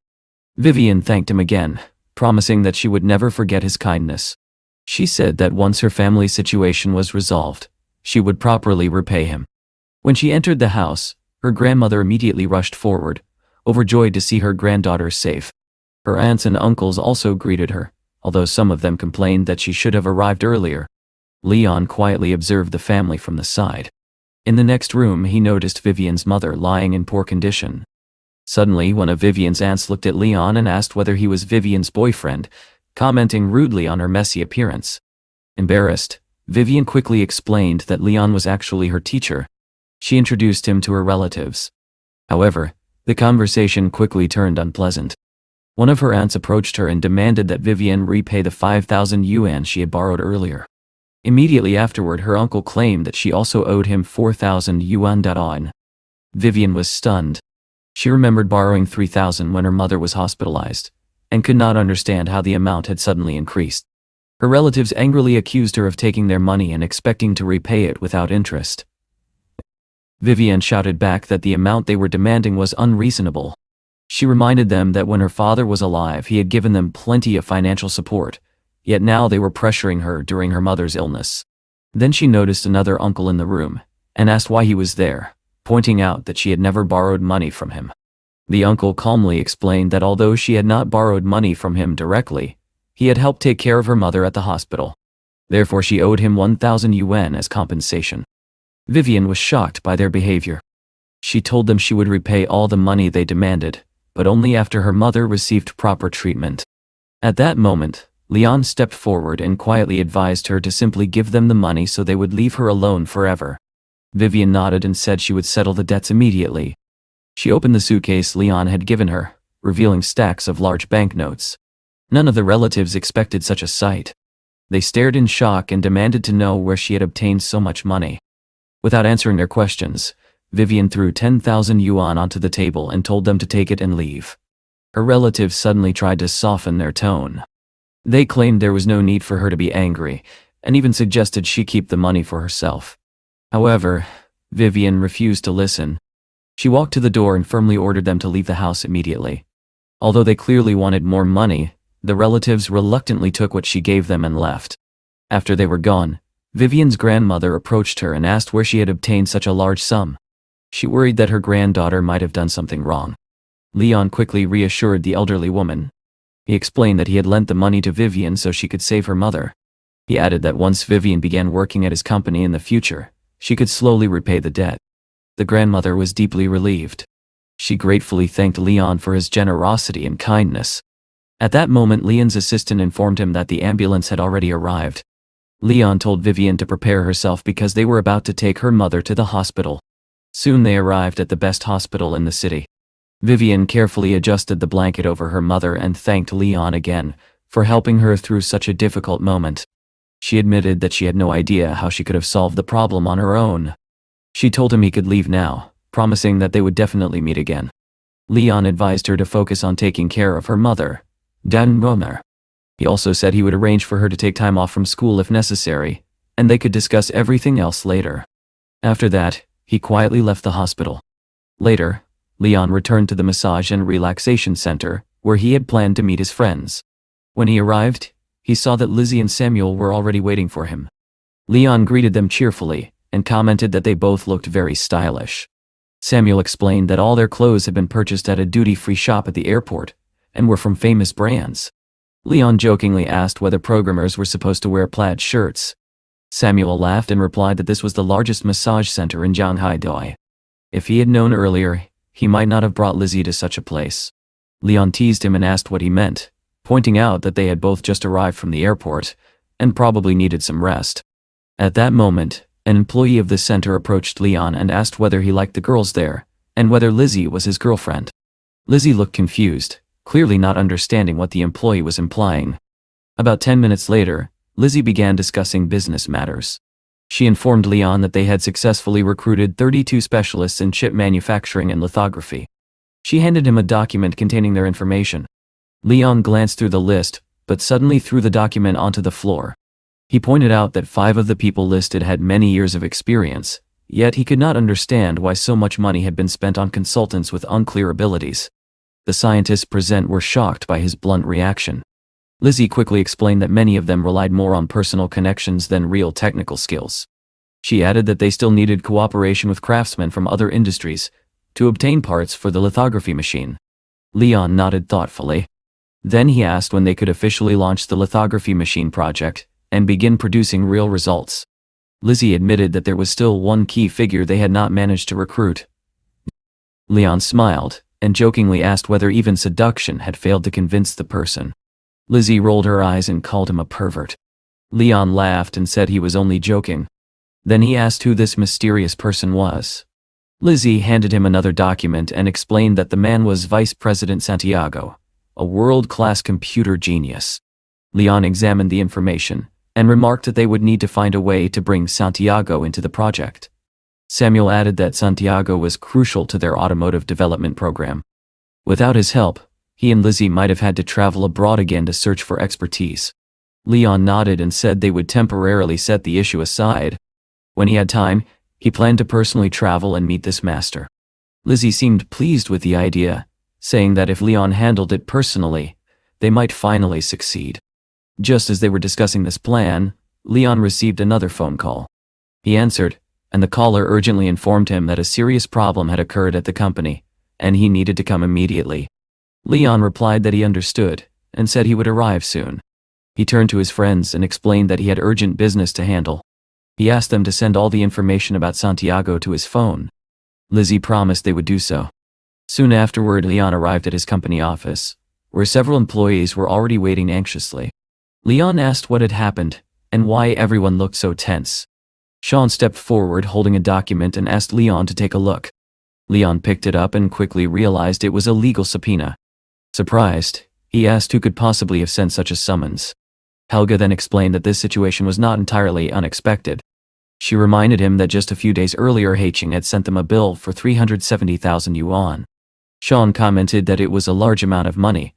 Vivian thanked him again, promising that she would never forget his kindness. She said that once her family's situation was resolved, she would properly repay him. When she entered the house, her grandmother immediately rushed forward, overjoyed to see her granddaughter safe. Her aunts and uncles also greeted her, although some of them complained that she should have arrived earlier. Leon quietly observed the family from the side. In the next room, he noticed Vivian's mother lying in poor condition. Suddenly, one of Vivian's aunts looked at Leon and asked whether he was Vivian's boyfriend, commenting rudely on her messy appearance. Embarrassed, Vivian quickly explained that Leon was actually her teacher. She introduced him to her relatives. However, the conversation quickly turned unpleasant. One of her aunts approached her and demanded that Vivian repay the 5,000 yuan she had borrowed earlier. Immediately afterward, her uncle claimed that she also owed him 4,000 yuan. Vivian was stunned. She remembered borrowing 3,000 when her mother was hospitalized, and could not understand how the amount had suddenly increased. Her relatives angrily accused her of taking their money and expecting to repay it without interest. Vivian shouted back that the amount they were demanding was unreasonable. She reminded them that when her father was alive, he had given them plenty of financial support, yet now they were pressuring her during her mother's illness. Then she noticed another uncle in the room, and asked why he was there, pointing out that she had never borrowed money from him. The uncle calmly explained that although she had not borrowed money from him directly, he had helped take care of her mother at the hospital. Therefore she owed him 1,000 yuan as compensation. Vivian was shocked by their behavior. She told them she would repay all the money they demanded, but only after her mother received proper treatment. At that moment, Leon stepped forward and quietly advised her to simply give them the money so they would leave her alone forever. Vivian nodded and said she would settle the debts immediately. She opened the suitcase Leon had given her, revealing stacks of large banknotes. None of the relatives expected such a sight. They stared in shock and demanded to know where she had obtained so much money. Without answering their questions, Vivian threw 10,000 yuan onto the table and told them to take it and leave. Her relatives suddenly tried to soften their tone. They claimed there was no need for her to be angry, and even suggested she keep the money for herself. However, Vivian refused to listen. She walked to the door and firmly ordered them to leave the house immediately. Although they clearly wanted more money, the relatives reluctantly took what she gave them and left. After they were gone, Vivian's grandmother approached her and asked where she had obtained such a large sum. She worried that her granddaughter might have done something wrong. Leon quickly reassured the elderly woman. He explained that he had lent the money to Vivian so she could save her mother. He added that once Vivian began working at his company in the future, she could slowly repay the debt. The grandmother was deeply relieved. She gratefully thanked Leon for his generosity and kindness. At that moment, Leon's assistant informed him that the ambulance had already arrived. Leon told Vivian to prepare herself because they were about to take her mother to the hospital. Soon they arrived at the best hospital in the city. Vivian carefully adjusted the blanket over her mother and thanked Leon again for helping her through such a difficult moment. She admitted that she had no idea how she could have solved the problem on her own. She told him he could leave now, promising that they would definitely meet again. Leon advised her to focus on taking care of her mother, Dan Romer. He also said he would arrange for her to take time off from school if necessary, and they could discuss everything else later. After that, he quietly left the hospital. Later, Leon returned to the massage and relaxation center, where he had planned to meet his friends. When he arrived, he saw that Lizzie and Samuel were already waiting for him. Leon greeted them cheerfully, and commented that they both looked very stylish. Samuel explained that all their clothes had been purchased at a duty-free shop at the airport, and were from famous brands. Leon jokingly asked whether programmers were supposed to wear plaid shirts. Samuel laughed and replied that this was the largest massage center in Shanghai. If he had known earlier, he might not have brought Lizzie to such a place. Leon teased him and asked what he meant, pointing out that they had both just arrived from the airport, and probably needed some rest. At that moment, an employee of the center approached Leon and asked whether he liked the girls there, and whether Lizzie was his girlfriend. Lizzie looked confused, clearly not understanding what the employee was implying. About 10 minutes later, Lizzie began discussing business matters. She informed Leon that they had successfully recruited 32 specialists in chip manufacturing and lithography. She handed him a document containing their information. Leon glanced through the list, but suddenly threw the document onto the floor. He pointed out that 5 of the people listed had many years of experience, yet he could not understand why so much money had been spent on consultants with unclear abilities. The scientists present were shocked by his blunt reaction. Lizzie quickly explained that many of them relied more on personal connections than real technical skills. She added that they still needed cooperation with craftsmen from other industries to obtain parts for the lithography machine. Leon nodded thoughtfully. Then he asked when they could officially launch the lithography machine project and begin producing real results. Lizzie admitted that there was still one key figure they had not managed to recruit. Leon smiled and jokingly asked whether even seduction had failed to convince the person. Lizzie rolled her eyes and called him a pervert. Leon laughed and said he was only joking. Then he asked who this mysterious person was. Lizzie handed him another document and explained that the man was Vice President Santiago, a world-class computer genius. Leon examined the information and remarked that they would need to find a way to bring Santiago into the project. Samuel added that Santiago was crucial to their automotive development program. Without his help, he and Lizzie might have had to travel abroad again to search for expertise. Leon nodded and said they would temporarily set the issue aside. When he had time, he planned to personally travel and meet this master. Lizzie seemed pleased with the idea, saying that if Leon handled it personally, they might finally succeed. Just as they were discussing this plan, Leon received another phone call. He answered, and the caller urgently informed him that a serious problem had occurred at the company, and he needed to come immediately. Leon replied that he understood, and said he would arrive soon. He turned to his friends and explained that he had urgent business to handle. He asked them to send all the information about Santiago to his phone. Lizzie promised they would do so. Soon afterward, Leon arrived at his company office, where several employees were already waiting anxiously. Leon asked what had happened, and why everyone looked so tense. Sean stepped forward holding a document and asked Leon to take a look. Leon picked it up and quickly realized it was a legal subpoena. Surprised, he asked who could possibly have sent such a summons. Helga then explained that this situation was not entirely unexpected. She reminded him that just a few days earlier Haiching had sent them a bill for 370,000 yuan. Sean commented that it was a large amount of money,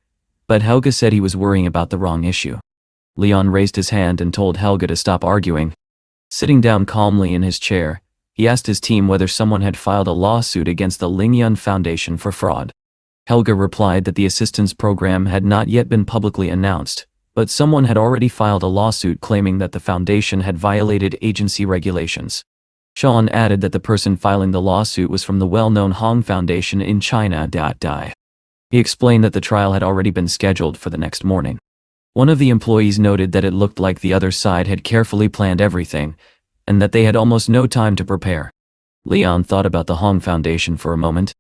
but Helga said he was worrying about the wrong issue. Leon raised his hand and told Helga to stop arguing. Sitting down calmly in his chair, he asked his team whether someone had filed a lawsuit against the Lingyun Foundation for fraud. Helga replied that the assistance program had not yet been publicly announced, but someone had already filed a lawsuit claiming that the foundation had violated agency regulations. Sean added that the person filing the lawsuit was from the well-known Hong Foundation in China. He explained that the trial had already been scheduled for the next morning. One of the employees noted that it looked like the other side had carefully planned everything, and that they had almost no time to prepare. Leon thought about the Hong Foundation for a moment.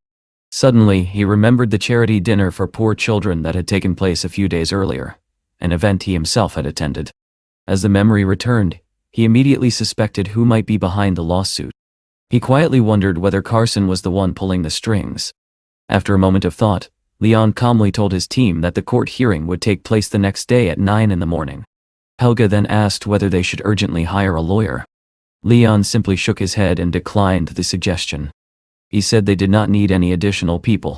Suddenly, he remembered the charity dinner for poor children that had taken place a few days earlier, an event he himself had attended. As the memory returned, he immediately suspected who might be behind the lawsuit. He quietly wondered whether Carson was the one pulling the strings. After a moment of thought, Leon calmly told his team that the court hearing would take place the next day at 9 in the morning. Helga then asked whether they should urgently hire a lawyer. Leon simply shook his head and declined the suggestion. He said they did not need any additional people.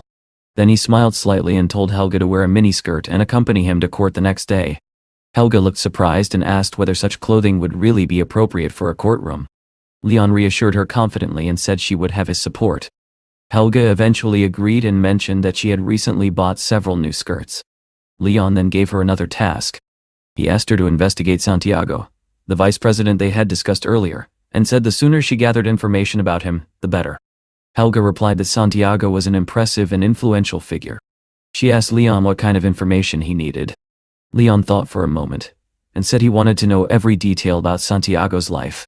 Then he smiled slightly and told Helga to wear a miniskirt and accompany him to court the next day. Helga looked surprised and asked whether such clothing would really be appropriate for a courtroom. Leon reassured her confidently and said she would have his support. Helga eventually agreed and mentioned that she had recently bought several new skirts. Leon then gave her another task. He asked her to investigate Santiago, the vice president they had discussed earlier, and said the sooner she gathered information about him, the better. Helga replied that Santiago was an impressive and influential figure. She asked Leon what kind of information he needed. Leon thought for a moment, and said he wanted to know every detail about Santiago's life.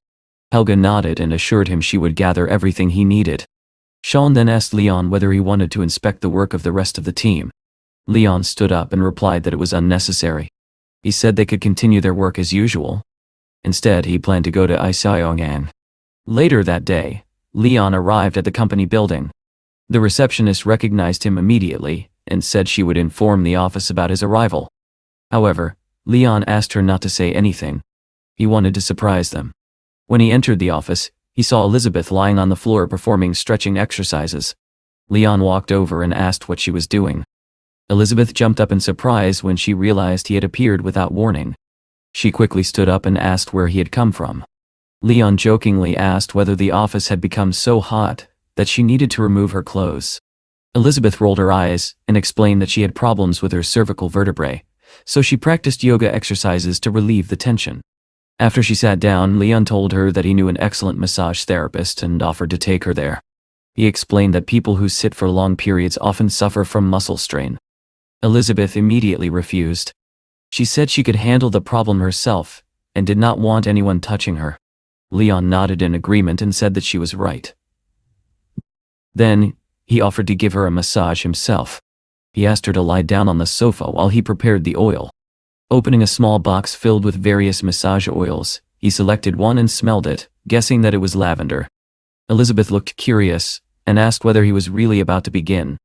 Helga nodded and assured him she would gather everything he needed. Sean then asked Leon whether he wanted to inspect the work of the rest of the team. Leon stood up and replied that it was unnecessary. He said they could continue their work as usual. Instead, he planned to go to Isaiyongan. Later that day, Leon arrived at the company building. The receptionist recognized him immediately and said she would inform the office about his arrival. However, Leon asked her not to say anything. He wanted to surprise them. When he entered the office, he saw Elizabeth lying on the floor performing stretching exercises. Leon walked over and asked what she was doing. Elizabeth jumped up in surprise when she realized he had appeared without warning. She quickly stood up and asked where he had come from. Leon jokingly asked whether the office had become so hot that she needed to remove her clothes. Elizabeth rolled her eyes and explained that she had problems with her cervical vertebrae, so she practiced yoga exercises to relieve the tension. After she sat down, Leon told her that he knew an excellent massage therapist and offered to take her there. He explained that people who sit for long periods often suffer from muscle strain. Elizabeth immediately refused. She said she could handle the problem herself and did not want anyone touching her. Leon nodded in agreement and said that she was right. Then, he offered to give her a massage himself. He asked her to lie down on the sofa while he prepared the oil. Opening a small box filled with various massage oils, he selected one and smelled it, guessing that it was lavender. Elizabeth looked curious and asked whether he was really about to begin.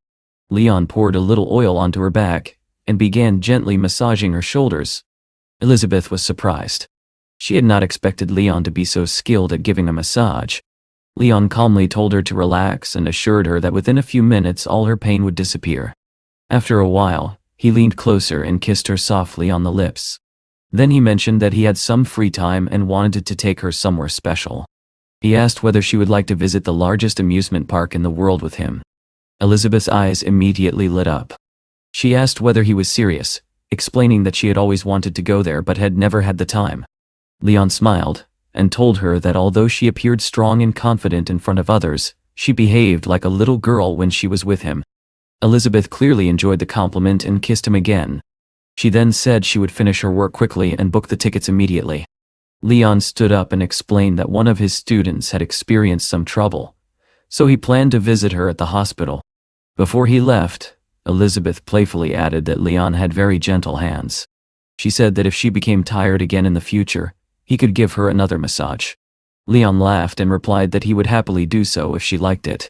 Leon poured a little oil onto her back and began gently massaging her shoulders. Elizabeth was surprised. She had not expected Leon to be so skilled at giving a massage. Leon calmly told her to relax and assured her that within a few minutes all her pain would disappear. After a while, he leaned closer and kissed her softly on the lips. Then he mentioned that he had some free time and wanted to take her somewhere special. He asked whether she would like to visit the largest amusement park in the world with him. Elizabeth's eyes immediately lit up. She asked whether he was serious, explaining that she had always wanted to go there but had never had the time. Leon smiled and told her that although she appeared strong and confident in front of others, she behaved like a little girl when she was with him. Elizabeth clearly enjoyed the compliment and kissed him again. She then said she would finish her work quickly and book the tickets immediately. Leon stood up and explained that one of his students had experienced some trouble, so he planned to visit her at the hospital. Before he left, Elizabeth playfully added that Leon had very gentle hands. She said that if she became tired again in the future, he could give her another massage. Leon laughed and replied that he would happily do so if she liked it.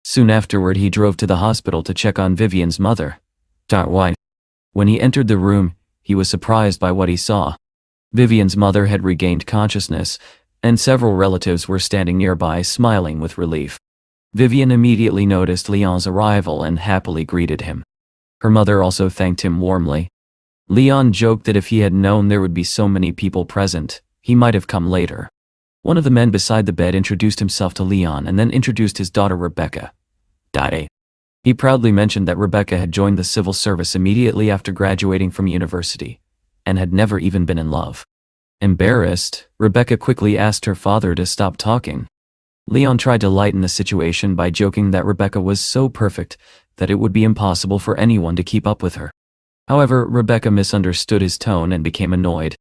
Soon afterward, he drove to the hospital to check on Vivian's mother. When he entered the room, he was surprised by what he saw. Vivian's mother had regained consciousness, and several relatives were standing nearby smiling with relief. Vivian immediately noticed Leon's arrival and happily greeted him. Her mother also thanked him warmly. Leon joked that if he had known there would be so many people present, he might have come later. One of the men beside the bed introduced himself to Leon and then introduced his daughter Rebecca. He proudly mentioned that Rebecca had joined the civil service immediately after graduating from university, and had never even been in love. Embarrassed, Rebecca quickly asked her father to stop talking. Leon tried to lighten the situation by joking that Rebecca was so perfect that it would be impossible for anyone to keep up with her. However, Rebecca misunderstood his tone and became annoyed.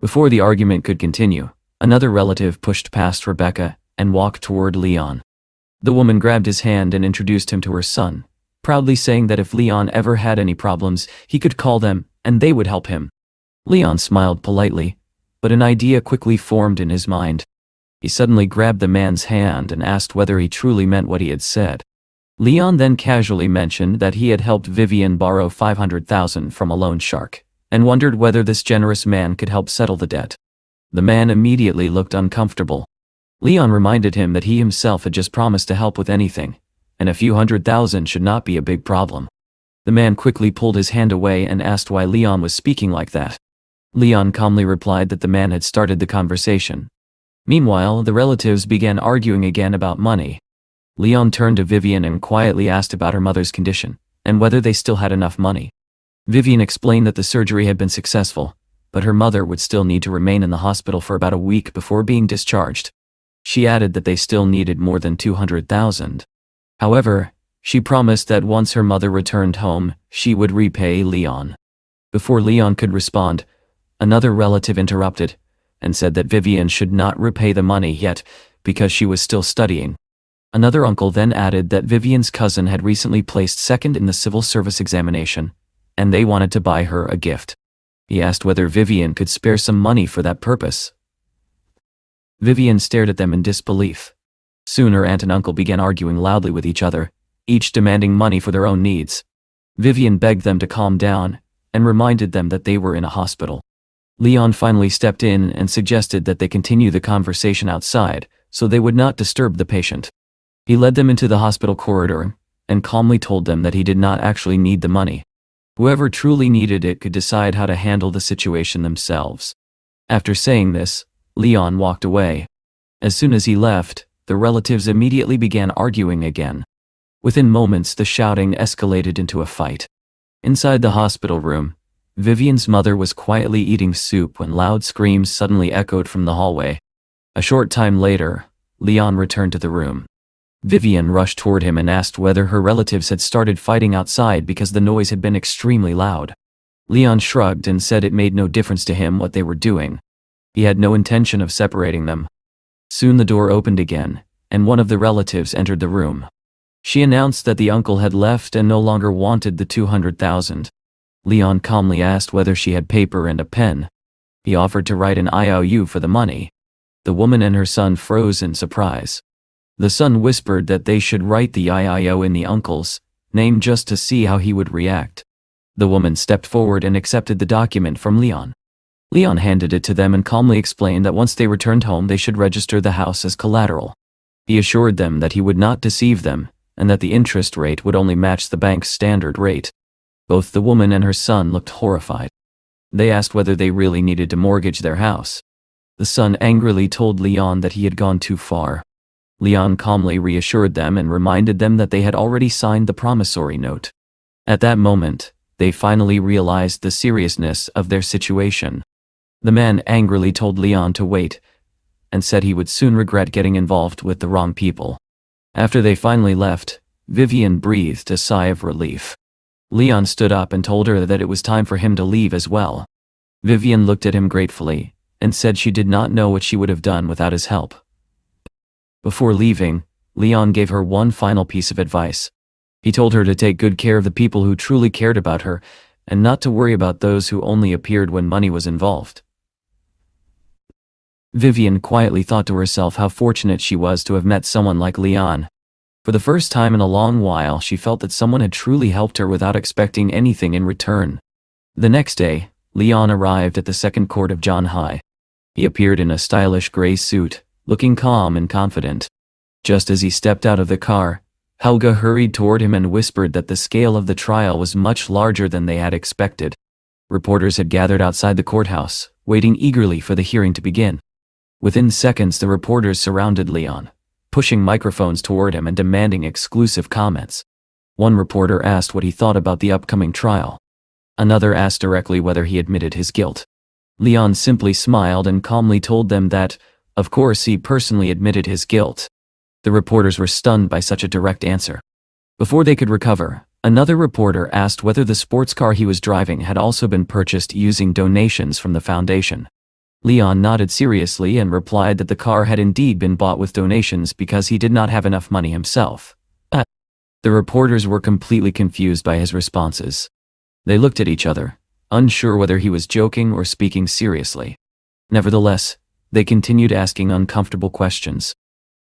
Before the argument could continue, another relative pushed past Rebecca and walked toward Leon. The woman grabbed his hand and introduced him to her son, proudly saying that if Leon ever had any problems, he could call them and they would help him. Leon smiled politely, but an idea quickly formed in his mind. He suddenly grabbed the man's hand and asked whether he truly meant what he had said. Leon then casually mentioned that he had helped Vivian borrow 500,000 from a loan shark, and wondered whether this generous man could help settle the debt. The man immediately looked uncomfortable. Leon reminded him that he himself had just promised to help with anything, and a few 100,000 should not be a big problem. The man quickly pulled his hand away and asked why Leon was speaking like that. Leon calmly replied that the man had started the conversation. Meanwhile, the relatives began arguing again about money. Leon turned to Vivian and quietly asked about her mother's condition, and whether they still had enough money. Vivian explained that the surgery had been successful, but her mother would still need to remain in the hospital for about a week before being discharged. She added that they still needed more than 200,000. However, she promised that once her mother returned home, she would repay Leon. Before Leon could respond, another relative interrupted and said that Vivian should not repay the money yet because she was still studying. Another uncle then added that Vivian's cousin had recently placed second in the civil service examination, and they wanted to buy her a gift. He asked whether Vivian could spare some money for that purpose. Vivian stared at them in disbelief. Soon her aunt and uncle began arguing loudly with each other, each demanding money for their own needs. Vivian begged them to calm down and reminded them that they were in a hospital. Leon finally stepped in and suggested that they continue the conversation outside so they would not disturb the patient. He led them into the hospital corridor and calmly told them that he did not actually need the money. Whoever truly needed it could decide how to handle the situation themselves. After saying this, Leon walked away. As soon as he left, the relatives immediately began arguing again. Within moments, the shouting escalated into a fight. Inside the hospital room, Vivian's mother was quietly eating soup when loud screams suddenly echoed from the hallway. A short time later, Leon returned to the room. Vivian rushed toward him and asked whether her relatives had started fighting outside because the noise had been extremely loud. Leon shrugged and said it made no difference to him what they were doing. He had no intention of separating them. Soon the door opened again, and one of the relatives entered the room. She announced that the uncle had left and no longer wanted the 200,000. Leon calmly asked whether she had paper and a pen. He offered to write an IOU for the money. The woman and her son froze in surprise. The son whispered that they should write the IOU in the uncle's name just to see how he would react. The woman stepped forward and accepted the document from Leon. Leon handed it to them and calmly explained that once they returned home they should register the house as collateral. He assured them that he would not deceive them, and that the interest rate would only match the bank's standard rate. Both the woman and her son looked horrified. They asked whether they really needed to mortgage their house. The son angrily told Leon that he had gone too far. Leon calmly reassured them and reminded them that they had already signed the promissory note. At that moment, they finally realized the seriousness of their situation. The man angrily told Leon to wait, and said he would soon regret getting involved with the wrong people. After they finally left, Vivian breathed a sigh of relief. Leon stood up and told her that it was time for him to leave as well. Vivian looked at him gratefully, and said she did not know what she would have done without his help. Before leaving, Leon gave her one final piece of advice. He told her to take good care of the people who truly cared about her, and not to worry about those who only appeared when money was involved. Vivian quietly thought to herself how fortunate she was to have met someone like Leon. For the first time in a long while, she felt that someone had truly helped her without expecting anything in return. The next day, Leon arrived at the second court of John High. He appeared in a stylish gray suit, looking calm and confident. Just as he stepped out of the car, Helga hurried toward him and whispered that the scale of the trial was much larger than they had expected. Reporters had gathered outside the courthouse, waiting eagerly for the hearing to begin. Within seconds, the reporters surrounded Leon, pushing microphones toward him and demanding exclusive comments. One reporter asked what he thought about the upcoming trial. Another asked directly whether he admitted his guilt. Leon simply smiled and calmly told them that, of course, he personally admitted his guilt. The reporters were stunned by such a direct answer. Before they could recover, another reporter asked whether the sports car he was driving had also been purchased using donations from the foundation. Leon nodded seriously and replied that the car had indeed been bought with donations because he did not have enough money himself. The reporters were completely confused by his responses. They looked at each other, unsure whether he was joking or speaking seriously. Nevertheless, they continued asking uncomfortable questions.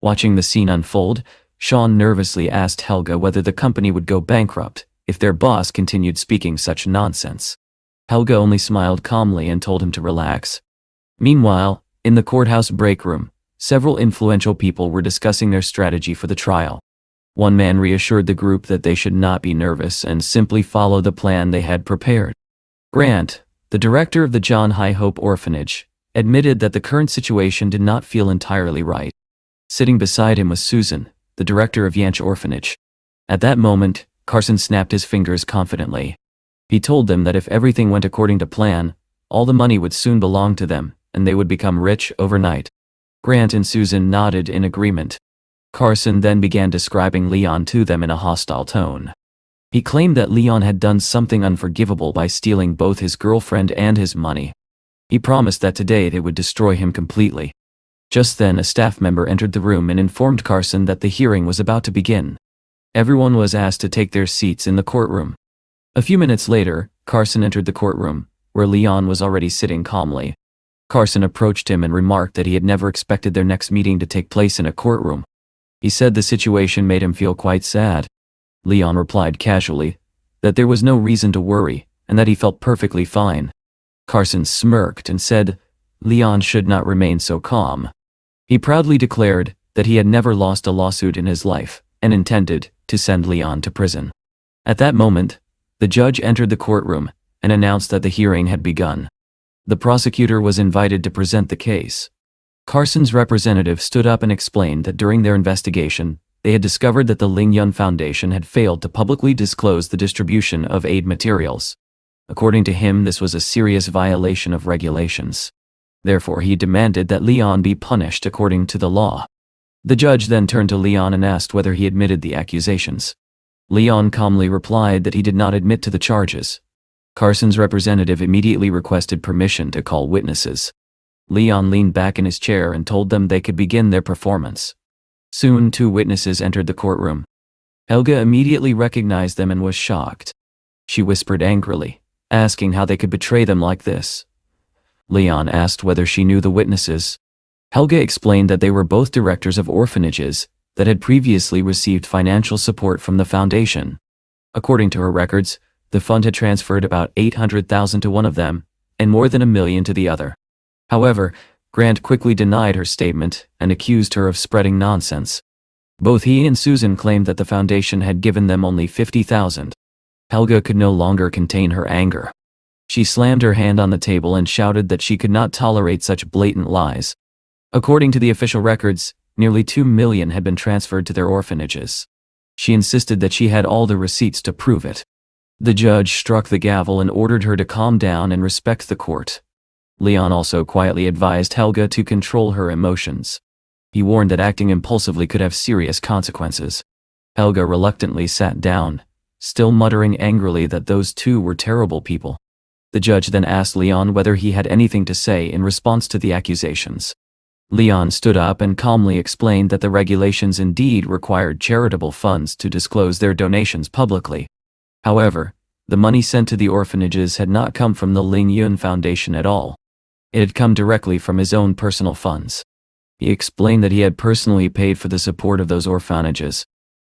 Watching the scene unfold, Sean nervously asked Helga whether the company would go bankrupt if their boss continued speaking such nonsense. Helga only smiled calmly and told him to relax. Meanwhile, in the courthouse break room, several influential people were discussing their strategy for the trial. One man reassured the group that they should not be nervous and simply follow the plan they had prepared. Grant, the director of the John High Hope Orphanage, admitted that the current situation did not feel entirely right. Sitting beside him was Susan, the director of Yanch Orphanage. At that moment, Carson snapped his fingers confidently. He told them that if everything went according to plan, all the money would soon belong to them, and they would become rich overnight. Grant and Susan nodded in agreement. Carson then began describing Leon to them in a hostile tone. He claimed that Leon had done something unforgivable by stealing both his girlfriend and his money. He promised that today they would destroy him completely. Just then a staff member entered the room and informed Carson that the hearing was about to begin. Everyone was asked to take their seats in the courtroom. A few minutes later, Carson entered the courtroom, where Leon was already sitting calmly. Carson approached him and remarked that he had never expected their next meeting to take place in a courtroom. He said the situation made him feel quite sad. Leon replied casually that there was no reason to worry and that he felt perfectly fine. Carson smirked and said Leon should not remain so calm. He proudly declared that he had never lost a lawsuit in his life and intended to send Leon to prison. At that moment, the judge entered the courtroom and announced that the hearing had begun. The prosecutor was invited to present the case. Carson's representative stood up and explained that during their investigation, they had discovered that the Ling Yun Foundation had failed to publicly disclose the distribution of aid materials. According to him, this was a serious violation of regulations. Therefore, he demanded that Leon be punished according to the law. The judge then turned to Leon and asked whether he admitted the accusations. Leon calmly replied that he did not admit to the charges. Carson's representative immediately requested permission to call witnesses. Leon leaned back in his chair and told them they could begin their performance. Soon 2 witnesses entered the courtroom. Helga immediately recognized them and was shocked. She whispered angrily, asking how they could betray them like this. Leon asked whether she knew the witnesses. Helga explained that they were both directors of orphanages that had previously received financial support from the foundation. According to her records, the fund had transferred about $800,000 to one of them and more than $1 million to the other. However, Grant quickly denied her statement and accused her of spreading nonsense. Both he and Susan claimed that the foundation had given them only $50,000. Helga could no longer contain her anger. She slammed her hand on the table and shouted that she could not tolerate such blatant lies. According to the official records, nearly $2 million had been transferred to their orphanages. She insisted that she had all the receipts to prove it. The judge struck the gavel and ordered her to calm down and respect the court. Leon also quietly advised Helga to control her emotions. He warned that acting impulsively could have serious consequences. Helga reluctantly sat down, still muttering angrily that those 2 were terrible people. The judge then asked Leon whether he had anything to say in response to the accusations. Leon stood up and calmly explained that the regulations indeed required charitable funds to disclose their donations publicly. However, the money sent to the orphanages had not come from the Ling Yun Foundation at all. It had come directly from his own personal funds. He explained that he had personally paid for the support of those orphanages.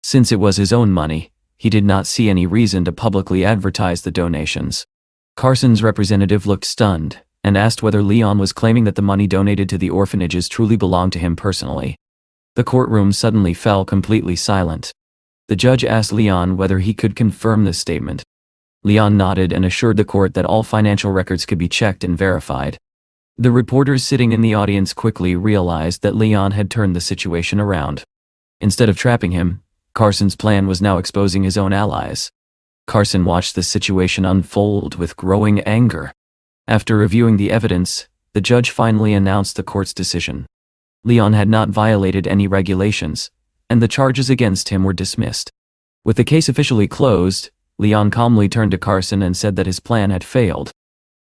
Since it was his own money, he did not see any reason to publicly advertise the donations. Carson's representative looked stunned and asked whether Leon was claiming that the money donated to the orphanages truly belonged to him personally. The courtroom suddenly fell completely silent. The judge asked Leon whether he could confirm this statement. Leon nodded and assured the court that all financial records could be checked and verified. The reporters sitting in the audience quickly realized that Leon had turned the situation around. Instead of trapping him, Carson's plan was now exposing his own allies. Carson watched the situation unfold with growing anger. After reviewing the evidence, the judge finally announced the court's decision. Leon had not violated any regulations, and the charges against him were dismissed. With the case officially closed, Leon calmly turned to Carson and said that his plan had failed.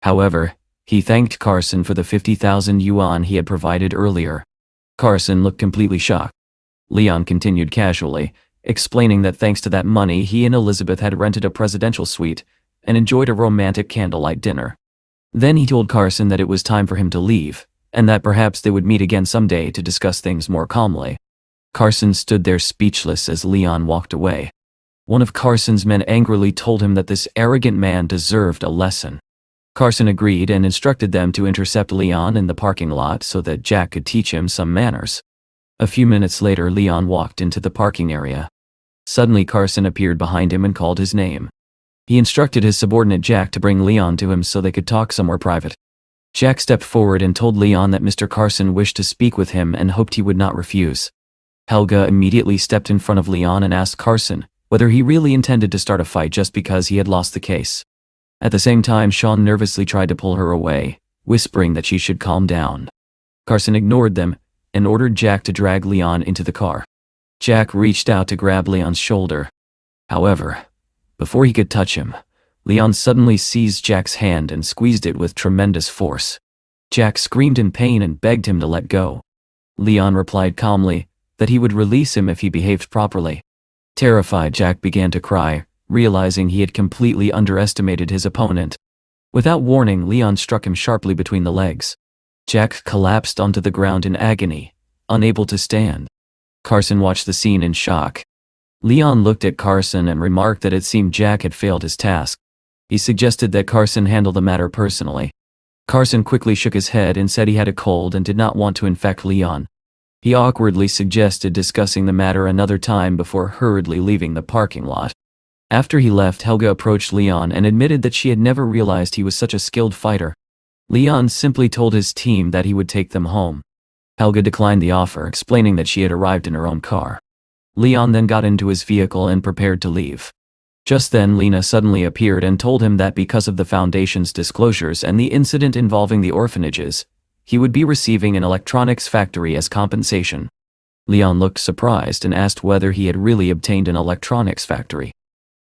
However, he thanked Carson for the 50,000 yuan he had provided earlier. Carson looked completely shocked. Leon continued casually, explaining that thanks to that money he and Elizabeth had rented a presidential suite and enjoyed a romantic candlelight dinner. Then he told Carson that it was time for him to leave, and that perhaps they would meet again someday to discuss things more calmly. Carson stood there speechless as Leon walked away. One of Carson's men angrily told him that this arrogant man deserved a lesson. Carson agreed and instructed them to intercept Leon in the parking lot so that Jack could teach him some manners. A few minutes later, Leon walked into the parking area. Suddenly, Carson appeared behind him and called his name. He instructed his subordinate Jack to bring Leon to him so they could talk somewhere private. Jack stepped forward and told Leon that Mr. Carson wished to speak with him and hoped he would not refuse. Helga immediately stepped in front of Leon and asked Carson whether he really intended to start a fight just because he had lost the case. At the same time, Sean nervously tried to pull her away, whispering that she should calm down. Carson ignored them and ordered Jack to drag Leon into the car. Jack reached out to grab Leon's shoulder. However, before he could touch him, Leon suddenly seized Jack's hand and squeezed it with tremendous force. Jack screamed in pain and begged him to let go. Leon replied calmly that he would release him if he behaved properly. Terrified, Jack began to cry, realizing he had completely underestimated his opponent. Without warning, Leon struck him sharply between the legs. Jack collapsed onto the ground in agony, unable to stand. Carson watched the scene in shock. Leon looked at Carson and remarked that it seemed Jack had failed his task. He suggested that Carson handle the matter personally. Carson quickly shook his head and said he had a cold and did not want to infect Leon. He awkwardly suggested discussing the matter another time before hurriedly leaving the parking lot. After he left, Helga approached Leon and admitted that she had never realized he was such a skilled fighter. Leon simply told his team that he would take them home. Helga declined the offer, explaining that she had arrived in her own car. Leon then got into his vehicle and prepared to leave. Just then, Lena suddenly appeared and told him that because of the Foundation's disclosures and the incident involving the orphanages, he would be receiving an electronics factory as compensation. Leon looked surprised and asked whether he had really obtained an electronics factory.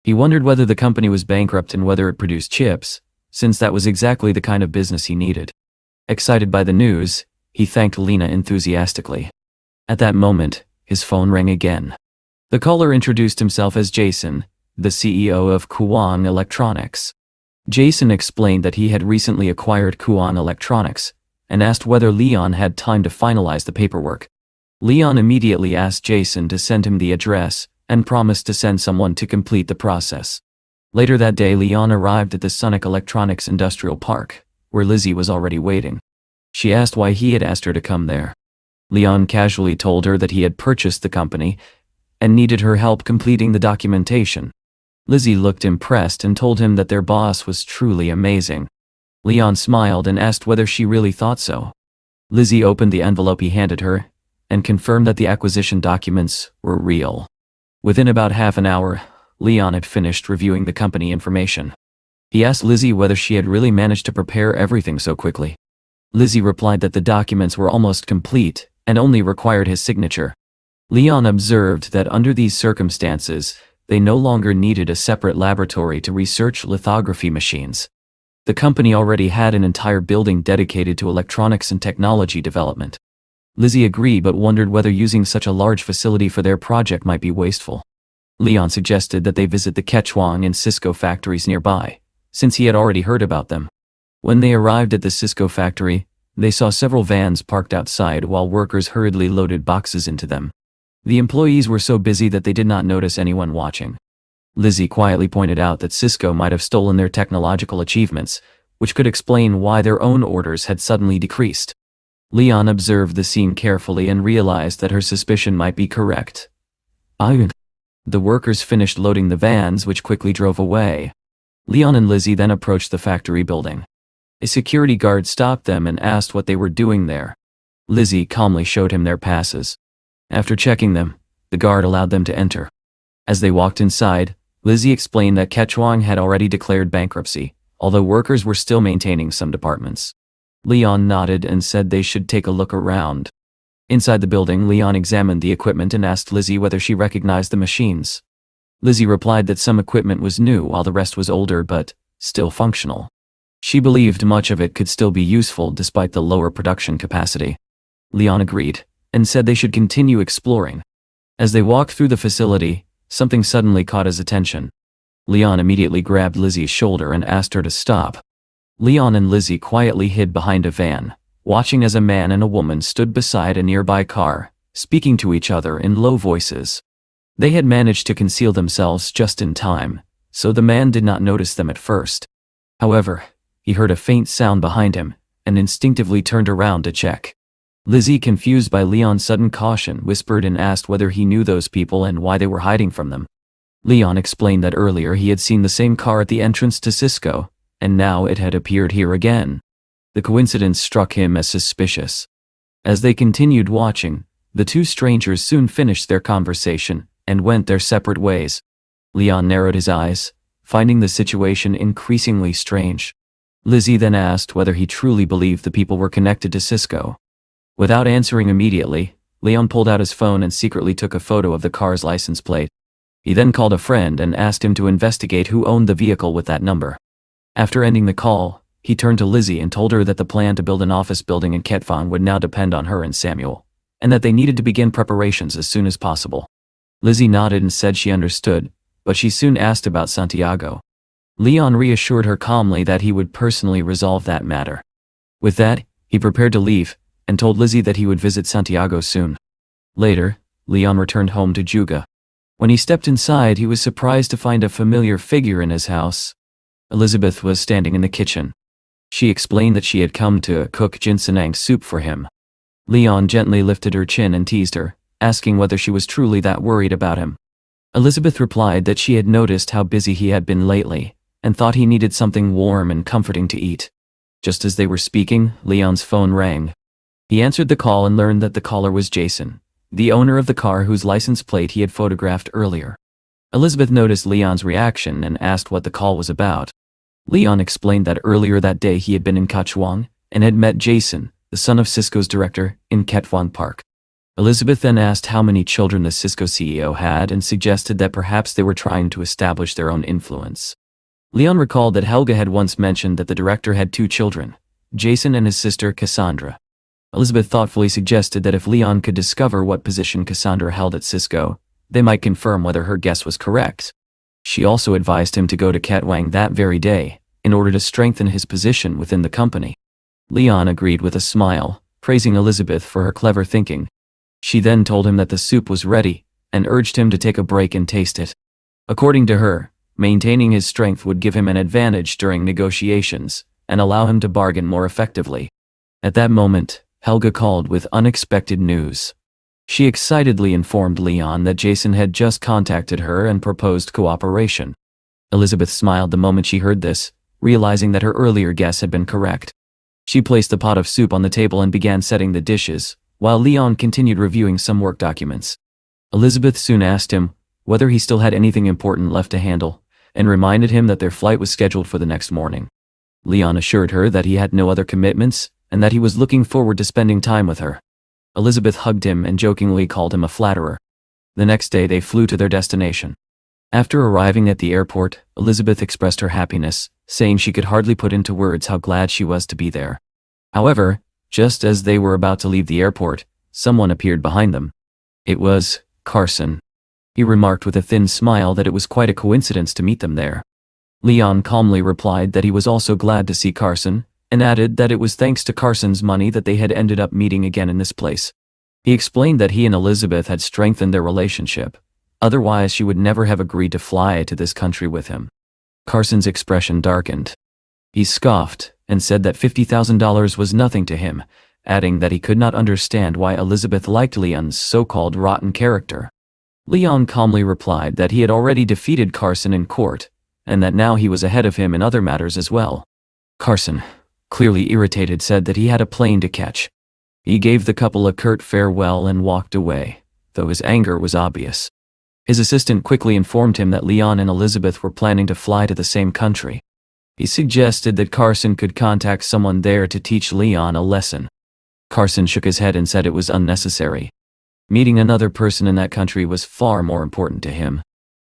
He wondered whether the company was bankrupt and whether it produced chips, since that was exactly the kind of business he needed. Excited by the news, he thanked Lena enthusiastically. At that moment, his phone rang again. The caller introduced himself as Jason, the CEO of Kuan Electronics. Jason explained that he had recently acquired Kuan Electronics, and asked whether Leon had time to finalize the paperwork. Leon immediately asked Jason to send him the address, and promised to send someone to complete the process. Later that day, Leon arrived at the Sonic Electronics Industrial Park, where Lizzie was already waiting. She asked why he had asked her to come there. Leon casually told her that he had purchased the company, and needed her help completing the documentation. Lizzie looked impressed and told him that their boss was truly amazing. Leon smiled and asked whether she really thought so. Lizzie opened the envelope he handed her, and confirmed that the acquisition documents were real. Within about half an hour, Leon had finished reviewing the company information. He asked Lizzie whether she had really managed to prepare everything so quickly. Lizzie replied that the documents were almost complete, and only required his signature. Leon observed that under these circumstances, they no longer needed a separate laboratory to research lithography machines. The company already had an entire building dedicated to electronics and technology development. Lizzie agreed but wondered whether using such a large facility for their project might be wasteful. Leon suggested that they visit the Quechuang and Cisco factories nearby, since he had already heard about them. When they arrived at the Cisco factory, they saw several vans parked outside while workers hurriedly loaded boxes into them. The employees were so busy that they did not notice anyone watching. Lizzie quietly pointed out that Cisco might have stolen their technological achievements, which could explain why their own orders had suddenly decreased. Leon observed the scene carefully and realized that her suspicion might be correct. The workers finished loading the vans, which quickly drove away. Leon and Lizzie then approached the factory building. A security guard stopped them and asked what they were doing there. Lizzie calmly showed him their passes. After checking them, the guard allowed them to enter. As they walked inside, Lizzie explained that Quechuang had already declared bankruptcy, although workers were still maintaining some departments. Leon nodded and said they should take a look around. Inside the building, Leon examined the equipment and asked Lizzie whether she recognized the machines. Lizzie replied that some equipment was new while the rest was older but still functional. She believed much of it could still be useful despite the lower production capacity. Leon agreed, and said they should continue exploring. As they walked through the facility, something suddenly caught his attention. Leon immediately grabbed Lizzie's shoulder and asked her to stop. Leon and Lizzie quietly hid behind a van, watching as a man and a woman stood beside a nearby car, speaking to each other in low voices. They had managed to conceal themselves just in time, so the man did not notice them at first. However, he heard a faint sound behind him, and instinctively turned around to check. Lizzie, confused by Leon's sudden caution, whispered and asked whether he knew those people and why they were hiding from them. Leon explained that earlier he had seen the same car at the entrance to Cisco, and now it had appeared here again. The coincidence struck him as suspicious. As they continued watching, the two strangers soon finished their conversation and went their separate ways. Leon narrowed his eyes, finding the situation increasingly strange. Lizzie then asked whether he truly believed the people were connected to Cisco. Without answering immediately, Leon pulled out his phone and secretly took a photo of the car's license plate. He then called a friend and asked him to investigate who owned the vehicle with that number. After ending the call, he turned to Lizzie and told her that the plan to build an office building in Ketvan would now depend on her and Samuel, and that they needed to begin preparations as soon as possible. Lizzie nodded and said she understood, but she soon asked about Santiago. Leon reassured her calmly that he would personally resolve that matter. With that, he prepared to leave, and told Lizzie that he would visit Santiago soon. Later, Leon returned home to Juga. When he stepped inside, he was surprised to find a familiar figure in his house. Elizabeth was standing in the kitchen. She explained that she had come to cook ginseng soup for him. Leon gently lifted her chin and teased her, asking whether she was truly that worried about him. Elizabeth replied that she had noticed how busy he had been lately, and thought he needed something warm and comforting to eat. Just as they were speaking, Leon's phone rang. He answered the call and learned that the caller was Jason, the owner of the car whose license plate he had photographed earlier. Elizabeth noticed Leon's reaction and asked what the call was about. Leon explained that earlier that day he had been in Kachwang and had met Jason, the son of Cisco's director, in Ketvan Park. Elizabeth then asked how many children the Cisco CEO had and suggested that perhaps they were trying to establish their own influence. Leon recalled that Helga had once mentioned that the director had 2 children, Jason and his sister Cassandra. Elizabeth thoughtfully suggested that if Leon could discover what position Cassandra held at Cisco, they might confirm whether her guess was correct. She also advised him to go to Ketwang that very day, in order to strengthen his position within the company. Leon agreed with a smile, praising Elizabeth for her clever thinking. She then told him that the soup was ready, and urged him to take a break and taste it. According to her, maintaining his strength would give him an advantage during negotiations, and allow him to bargain more effectively. At that moment, Helga called with unexpected news. She excitedly informed Leon that Jason had just contacted her and proposed cooperation. Elizabeth smiled the moment she heard this, realizing that her earlier guess had been correct. She placed the pot of soup on the table and began setting the dishes, while Leon continued reviewing some work documents. Elizabeth soon asked him whether he still had anything important left to handle, and reminded him that their flight was scheduled for the next morning. Leon assured her that he had no other commitments, and that he was looking forward to spending time with her. Elizabeth hugged him and jokingly called him a flatterer. The next day they flew to their destination. After arriving at the airport, Elizabeth expressed her happiness, saying she could hardly put into words how glad she was to be there. However, just as they were about to leave the airport, someone appeared behind them. It was Carson. He remarked with a thin smile that it was quite a coincidence to meet them there. Leon calmly replied that he was also glad to see Carson, and added that it was thanks to Carson's money that they had ended up meeting again in this place. He explained that he and Elizabeth had strengthened their relationship, otherwise she would never have agreed to fly to this country with him. Carson's expression darkened. He scoffed and said that $50,000 was nothing to him, adding that he could not understand why Elizabeth liked Leon's so-called rotten character. Leon calmly replied that he had already defeated Carson in court, and that now he was ahead of him in other matters as well. Carson, clearly irritated, said that he had a plane to catch. He gave the couple a curt farewell and walked away, though his anger was obvious. His assistant quickly informed him that Leon and Elizabeth were planning to fly to the same country. He suggested that Carson could contact someone there to teach Leon a lesson. Carson shook his head and said it was unnecessary. Meeting another person in that country was far more important to him.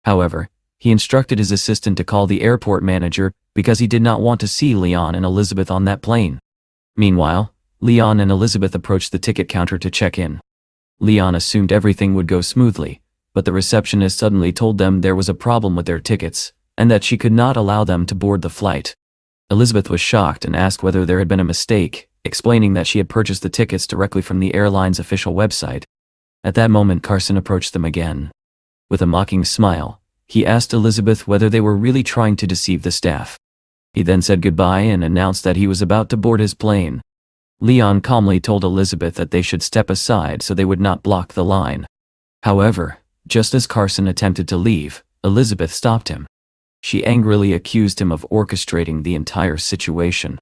However, he instructed his assistant to call the airport manager because he did not want to see Leon and Elizabeth on that plane. Meanwhile, Leon and Elizabeth approached the ticket counter to check in. Leon assumed everything would go smoothly, but the receptionist suddenly told them there was a problem with their tickets, and that she could not allow them to board the flight. Elizabeth was shocked and asked whether there had been a mistake, explaining that she had purchased the tickets directly from the airline's official website. At that moment Carson approached them again. With a mocking smile, he asked Elizabeth whether they were really trying to deceive the staff. He then said goodbye and announced that he was about to board his plane. Leon calmly told Elizabeth that they should step aside so they would not block the line. However, just as Carson attempted to leave, Elizabeth stopped him. She angrily accused him of orchestrating the entire situation.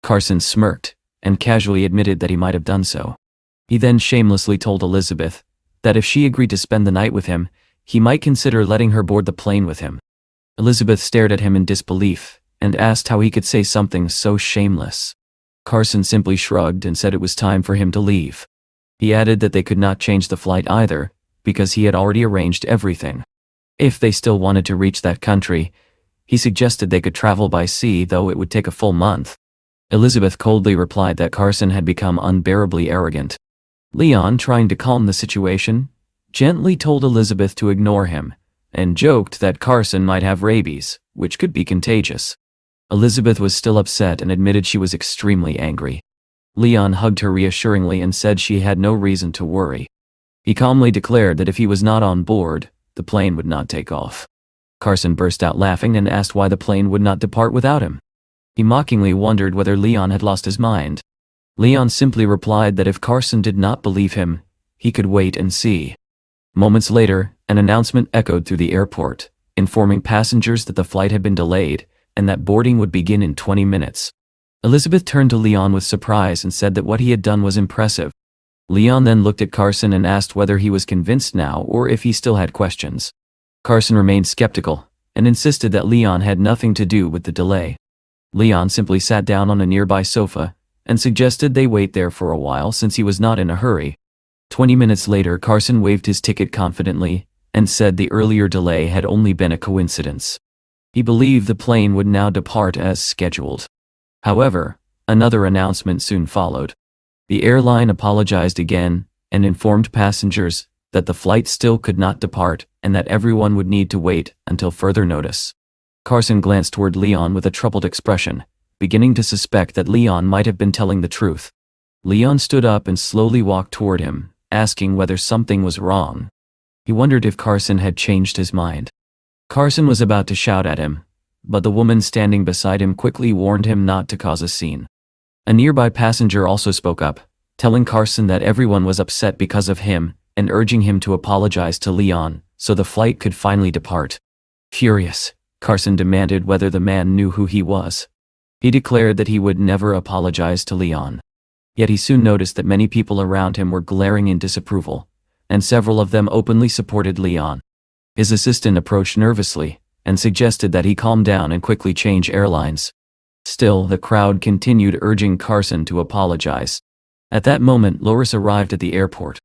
Carson smirked and casually admitted that he might have done so. He then shamelessly told Elizabeth that if she agreed to spend the night with him, he might consider letting her board the plane with him. Elizabeth stared at him in disbelief and asked how he could say something so shameless. Carson simply shrugged and said it was time for him to leave. He added that they could not change the flight either, because he had already arranged everything. If they still wanted to reach that country, he suggested they could travel by sea, though it would take a full month. Elizabeth coldly replied that Carson had become unbearably arrogant. Leon, trying to calm the situation, gently told Elizabeth to ignore him, and joked that Carson might have rabies, which could be contagious. Elizabeth was still upset and admitted she was extremely angry. Leon hugged her reassuringly and said she had no reason to worry. He calmly declared that if he was not on board, the plane would not take off. Carson burst out laughing and asked why the plane would not depart without him. He mockingly wondered whether Leon had lost his mind. Leon simply replied that if Carson did not believe him, he could wait and see. Moments later, an announcement echoed through the airport, informing passengers that the flight had been delayed and that boarding would begin in 20 minutes. Elizabeth turned to Leon with surprise and said that what he had done was impressive. Leon then looked at Carson and asked whether he was convinced now or if he still had questions. Carson remained skeptical and insisted that Leon had nothing to do with the delay. Leon simply sat down on a nearby sofa and suggested they wait there for a while since he was not in a hurry. 20 minutes later, Carson waved his ticket confidently and said the earlier delay had only been a coincidence. He believed the plane would now depart as scheduled. However, another announcement soon followed. The airline apologized again and informed passengers that the flight still could not depart and that everyone would need to wait until further notice. Carson glanced toward Leon with a troubled expression, beginning to suspect that Leon might have been telling the truth. Leon stood up and slowly walked toward him, asking whether something was wrong. He wondered if Carson had changed his mind. Carson was about to shout at him, but the woman standing beside him quickly warned him not to cause a scene. A nearby passenger also spoke up, telling Carson that everyone was upset because of him and urging him to apologize to Leon so the flight could finally depart. Furious, Carson demanded whether the man knew who he was. He declared that he would never apologize to Leon. Yet he soon noticed that many people around him were glaring in disapproval, and several of them openly supported Leon. His assistant approached nervously and suggested that he calm down and quickly change airlines. Still, the crowd continued urging Carson to apologize. At that moment, Loris arrived at the airport.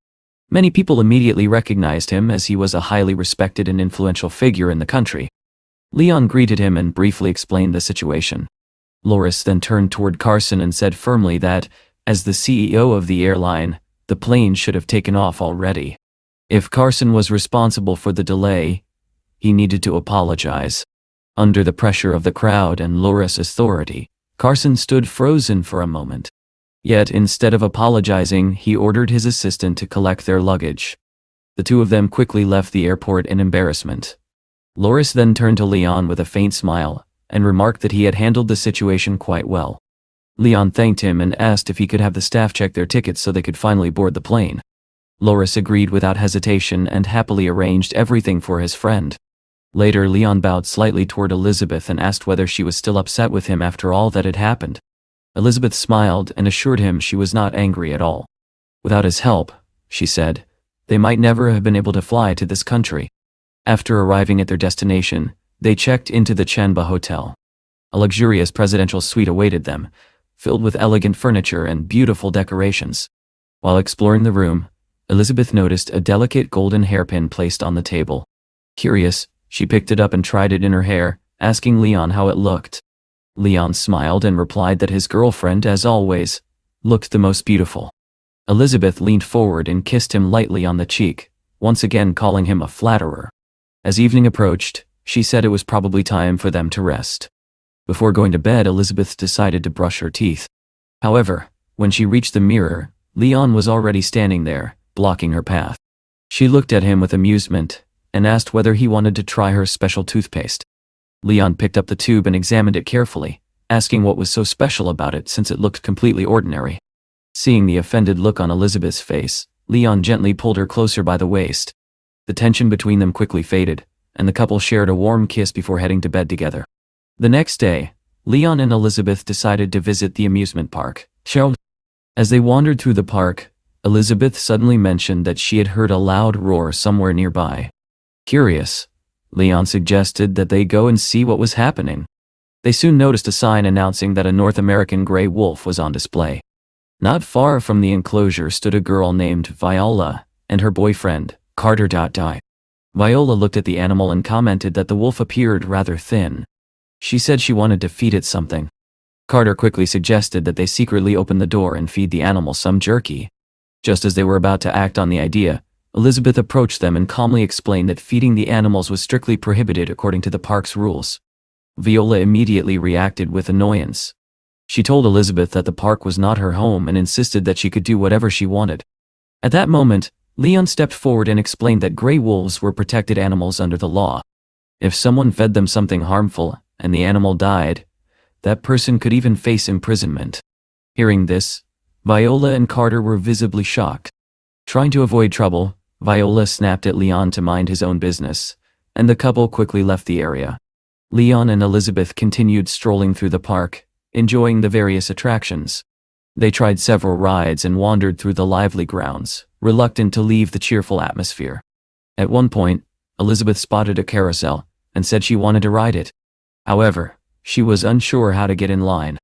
Many people immediately recognized him as he was a highly respected and influential figure in the country. Leon greeted him and briefly explained the situation. Loris then turned toward Carson and said firmly that, as the CEO of the airline, the plane should have taken off already. If Carson was responsible for the delay, he needed to apologize. Under the pressure of the crowd and Loris' authority, Carson stood frozen for a moment. Yet instead of apologizing, he ordered his assistant to collect their luggage. The two of them quickly left the airport in embarrassment. Loris then turned to Leon with a faint smile and remarked that he had handled the situation quite well. Leon thanked him and asked if he could have the staff check their tickets so they could finally board the plane. Loris agreed without hesitation and happily arranged everything for his friend. Later, Leon bowed slightly toward Elizabeth and asked whether she was still upset with him after all that had happened. Elizabeth smiled and assured him she was not angry at all. Without his help, she said, they might never have been able to fly to this country. After arriving at their destination, they checked into the Chanba Hotel. A luxurious presidential suite awaited them, filled with elegant furniture and beautiful decorations. While exploring the room, Elizabeth noticed a delicate golden hairpin placed on the table. Curious, she picked it up and tried it in her hair, asking Leon how it looked. Leon smiled and replied that his girlfriend, as always, looked the most beautiful. Elizabeth leaned forward and kissed him lightly on the cheek, once again calling him a flatterer. As evening approached, she said it was probably time for them to rest. Before going to bed, Elizabeth decided to brush her teeth. However, when she reached the mirror, Leon was already standing there, blocking her path. She looked at him with amusement and asked whether he wanted to try her special toothpaste. Leon picked up the tube and examined it carefully, asking what was so special about it since it looked completely ordinary. Seeing the offended look on Elizabeth's face, Leon gently pulled her closer by the waist. The tension between them quickly faded, and the couple shared a warm kiss before heading to bed together. The next day, Leon and Elizabeth decided to visit the amusement park. As they wandered through the park, Elizabeth suddenly mentioned that she had heard a loud roar somewhere nearby. Curious, Leon suggested that they go and see what was happening. They soon noticed a sign announcing that a North American gray wolf was on display. Not far from the enclosure stood a girl named Viola and her boyfriend, Carter. Viola looked at the animal and commented that the wolf appeared rather thin. She said she wanted to feed it something. Carter quickly suggested that they secretly open the door and feed the animal some jerky. Just as they were about to act on the idea, Elizabeth approached them and calmly explained that feeding the animals was strictly prohibited according to the park's rules. Viola immediately reacted with annoyance. She told Elizabeth that the park was not her home and insisted that she could do whatever she wanted. At that moment, Leon stepped forward and explained that gray wolves were protected animals under the law. If someone fed them something harmful and the animal died, that person could even face imprisonment. Hearing this, Viola and Carter were visibly shocked. Trying to avoid trouble, Viola snapped at Leon to mind his own business, and the couple quickly left the area. Leon and Elizabeth continued strolling through the park, enjoying the various attractions. They tried several rides and wandered through the lively grounds, reluctant to leave the cheerful atmosphere. At one point, Elizabeth spotted a carousel and said she wanted to ride it. However, she was unsure how to get in line.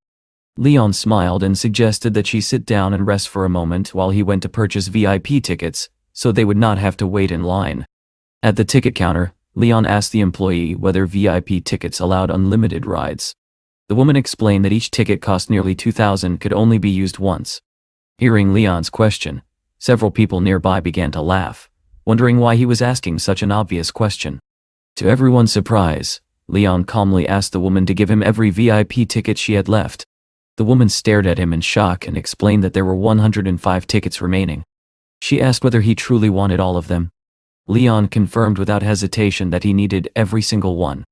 Leon smiled and suggested that she sit down and rest for a moment while he went to purchase VIP tickets so they would not have to wait in line. At the ticket counter, Leon asked the employee whether VIP tickets allowed unlimited rides. The woman explained that each ticket cost nearly $2,000 could only be used once. Hearing Leon's question, several people nearby began to laugh, wondering why he was asking such an obvious question. To everyone's surprise, Leon calmly asked the woman to give him every VIP ticket she had left. The woman stared at him in shock and explained that there were 105 tickets remaining. She asked whether he truly wanted all of them. Leon confirmed without hesitation that he needed every single one.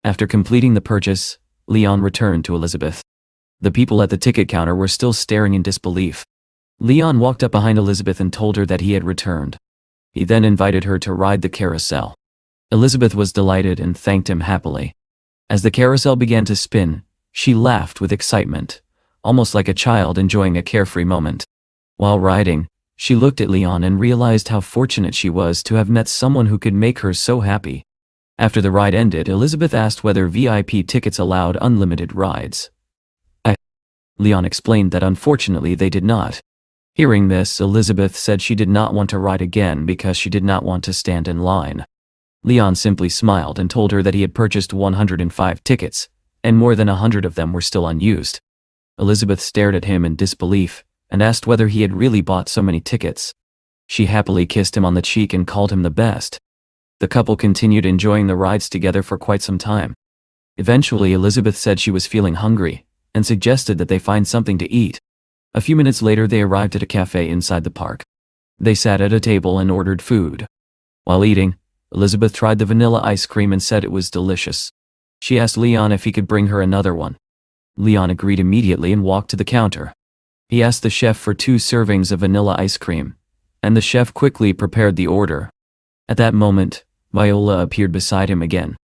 After completing the purchase, Leon returned to Elizabeth. The people at the ticket counter were still staring in disbelief. Leon walked up behind Elizabeth and told her that he had returned. He then invited her to ride the carousel. Elizabeth was delighted and thanked him happily. As the carousel began to spin, she laughed with excitement, almost like a child enjoying a carefree moment. While riding, she looked at Leon and realized how fortunate she was to have met someone who could make her so happy. After the ride ended, Elizabeth asked whether VIP tickets allowed unlimited rides. Leon explained that unfortunately they did not. Hearing this, Elizabeth said she did not want to ride again because she did not want to stand in line. Leon simply smiled and told her that he had purchased 105 tickets, and more than 100 of them were still unused. Elizabeth stared at him in disbelief and asked whether he had really bought so many tickets. She happily kissed him on the cheek and called him the best. The couple continued enjoying the rides together for quite some time. Eventually, Elizabeth said she was feeling hungry and suggested that they find something to eat. A few minutes later, they arrived at a cafe inside the park. They sat at a table and ordered food. While eating, Elizabeth tried the vanilla ice cream and said it was delicious. She asked Leon if he could bring her another one. Leon agreed immediately and walked to the counter. He asked the chef for 2 servings of vanilla ice cream, and the chef quickly prepared the order. At that moment, Viola appeared beside him again.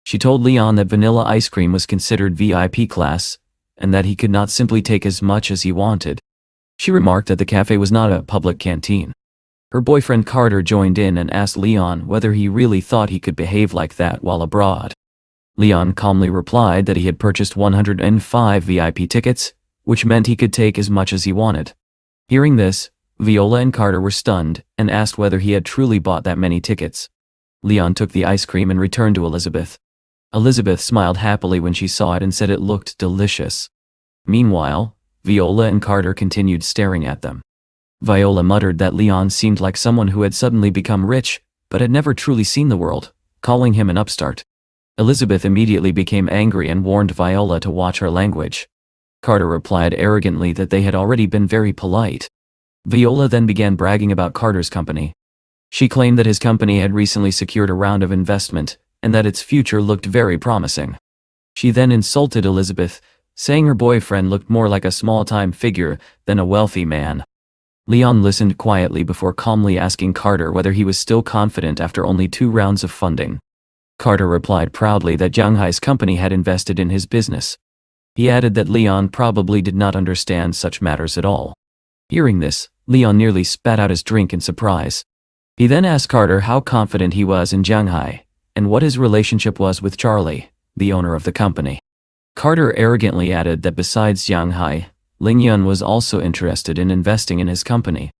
She told Leon that vanilla ice cream was considered VIP class, and that he could not simply take as much as he wanted. She remarked that the cafe was not a public canteen. Her boyfriend Carter joined in and asked Leon whether he really thought he could behave like that while abroad. Leon calmly replied that he had purchased 105 VIP tickets, which meant he could take as much as he wanted. Hearing this, Viola and Carter were stunned and asked whether he had truly bought that many tickets. Leon took the ice cream and returned to Elizabeth. Elizabeth smiled happily when she saw it and said it looked delicious. Meanwhile, Viola and Carter continued staring at them. Viola muttered that Leon seemed like someone who had suddenly become rich, but had never truly seen the world, calling him an upstart. Elizabeth immediately became angry and warned Viola to watch her language. Carter replied arrogantly that they had already been very polite. Viola then began bragging about Carter's company. She claimed that his company had recently secured a round of investment, and that its future looked very promising. She then insulted Elizabeth, saying her boyfriend looked more like a small-time figure than a wealthy man. Leon listened quietly before calmly asking Carter whether he was still confident after only 2 rounds of funding. Carter replied proudly that Jianghai's company had invested in his business. He added that Leon probably did not understand such matters at all. Hearing this, Leon nearly spat out his drink in surprise. He then asked Carter how confident he was in Jianghai, and what his relationship was with Charlie, the owner of the company. Carter arrogantly added that besides Jianghai, Ling Yun was also interested in investing in his company.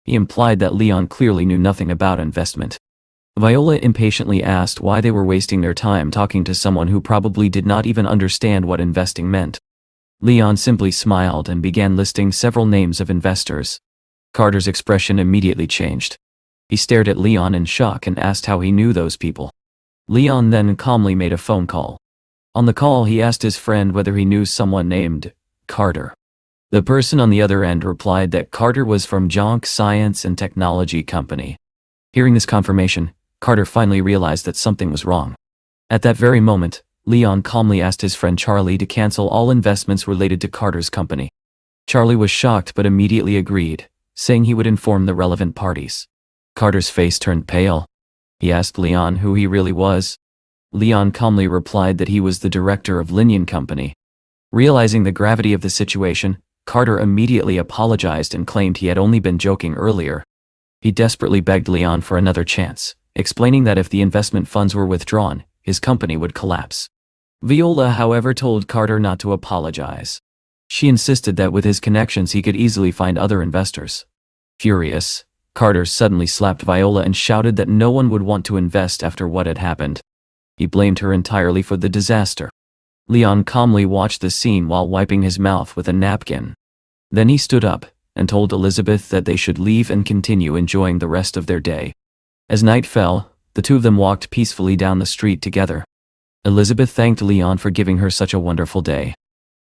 He implied that Leon clearly knew nothing about investment. Viola impatiently asked why they were wasting their time talking to someone who probably did not even understand what investing meant. Leon simply smiled and began listing several names of investors. Carter's expression immediately changed. He stared at Leon in shock and asked how he knew those people. Leon then calmly made a phone call. On the call, he asked his friend whether he knew someone named Carter. The person on the other end replied that Carter was from Jonk Science and Technology Company. Hearing this confirmation, Carter finally realized that something was wrong. At that very moment, Leon calmly asked his friend Charlie to cancel all investments related to Carter's company. Charlie was shocked but immediately agreed, saying he would inform the relevant parties. Carter's face turned pale. He asked Leon who he really was. Leon calmly replied that he was the director of Linyan Company. Realizing the gravity of the situation, Carter immediately apologized and claimed he had only been joking earlier. He desperately begged Leon for another chance, explaining that if the investment funds were withdrawn, his company would collapse. Viola, however, told Carter not to apologize. She insisted that with his connections he could easily find other investors. Furious, Carter suddenly slapped Viola and shouted that no one would want to invest after what had happened. He blamed her entirely for the disaster. Leon calmly watched the scene while wiping his mouth with a napkin. Then he stood up and told Elizabeth that they should leave and continue enjoying the rest of their day. As night fell, the two of them walked peacefully down the street together. Elizabeth thanked Leon for giving her such a wonderful day.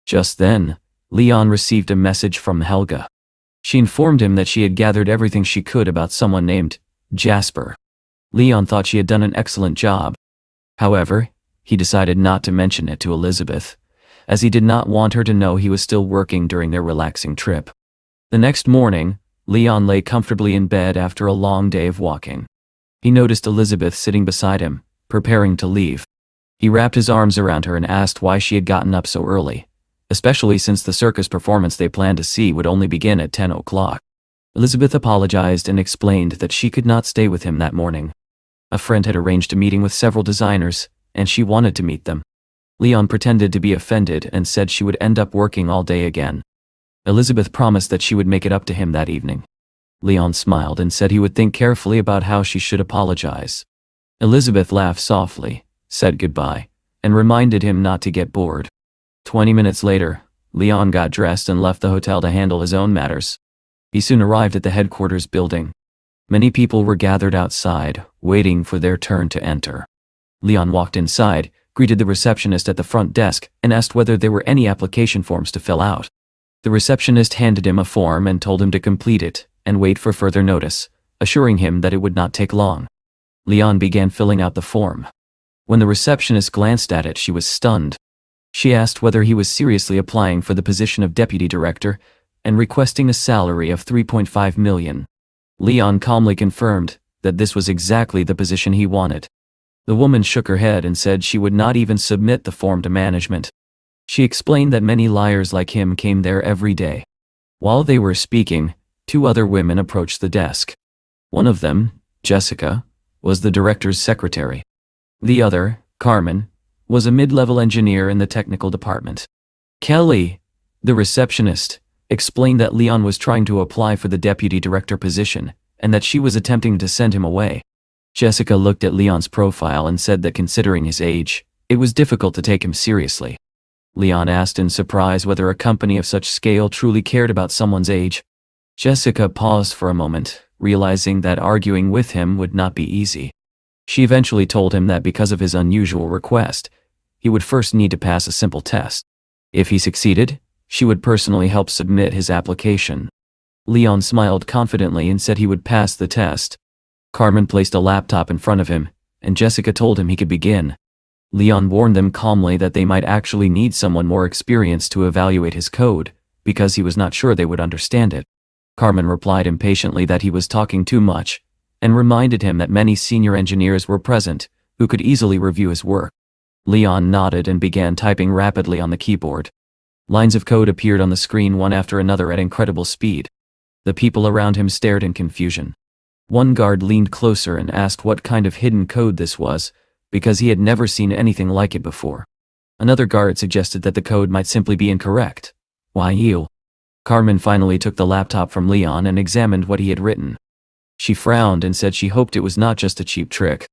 Just then, Leon received a message from Helga. She informed him that she had gathered everything she could about someone named Jasper. Leon thought she had done an excellent job. However, he decided not to mention it to Elizabeth, as he did not want her to know he was still working during their relaxing trip. The next morning, Leon lay comfortably in bed after a long day of walking. He noticed Elizabeth sitting beside him, preparing to leave. He wrapped his arms around her and asked why she had gotten up so early, especially since the circus performance they planned to see would only begin at 10 o'clock. Elizabeth apologized and explained that she could not stay with him that morning. A friend had arranged a meeting with several designers, and she wanted to meet them. Leon pretended to be offended and said she would end up working all day again. Elizabeth promised that she would make it up to him that evening. Leon smiled and said he would think carefully about how she should apologize. Elizabeth laughed softly, said goodbye, and reminded him not to get bored. 20 minutes later, Leon got dressed and left the hotel to handle his own matters. He soon arrived at the headquarters building. Many people were gathered outside, waiting for their turn to enter. Leon walked inside, greeted the receptionist at the front desk, and asked whether there were any application forms to fill out. The receptionist handed him a form and told him to complete it and wait for further notice, assuring him that it would not take long. Leon began filling out the form. When the receptionist glanced at it, she was stunned. She asked whether he was seriously applying for the position of deputy director and requesting a salary of 3.5 million. Leon calmly confirmed that this was exactly the position he wanted. The woman shook her head and said she would not even submit the form to management. She explained that many liars like him came there every day. While they were speaking, 2 other women approached the desk. One of them, Jessica, was the director's secretary. The other, Carmen, was a mid-level engineer in the technical department. Kelly, the receptionist, explained that Leon was trying to apply for the deputy director position and that she was attempting to send him away. Jessica looked at Leon's profile and said that considering his age, it was difficult to take him seriously. Leon asked in surprise whether a company of such scale truly cared about someone's age. Jessica paused for a moment, realizing that arguing with him would not be easy. She eventually told him that because of his unusual request, he would first need to pass a simple test. If he succeeded, she would personally help submit his application. Leon smiled confidently and said he would pass the test. Carmen placed a laptop in front of him, and Jessica told him he could begin. Leon warned them calmly that they might actually need someone more experienced to evaluate his code, because he was not sure they would understand it. Carmen replied impatiently that he was talking too much, and reminded him that many senior engineers were present, who could easily review his work. Leon nodded and began typing rapidly on the keyboard. Lines of code appeared on the screen one after another at incredible speed. The people around him stared in confusion. One guard leaned closer and asked what kind of hidden code this was, because he had never seen anything like it before. Another guard suggested that the code might simply be incorrect. Why you? Carmen finally took the laptop from Leon and examined what he had written. She frowned and said she hoped it was not just a cheap trick.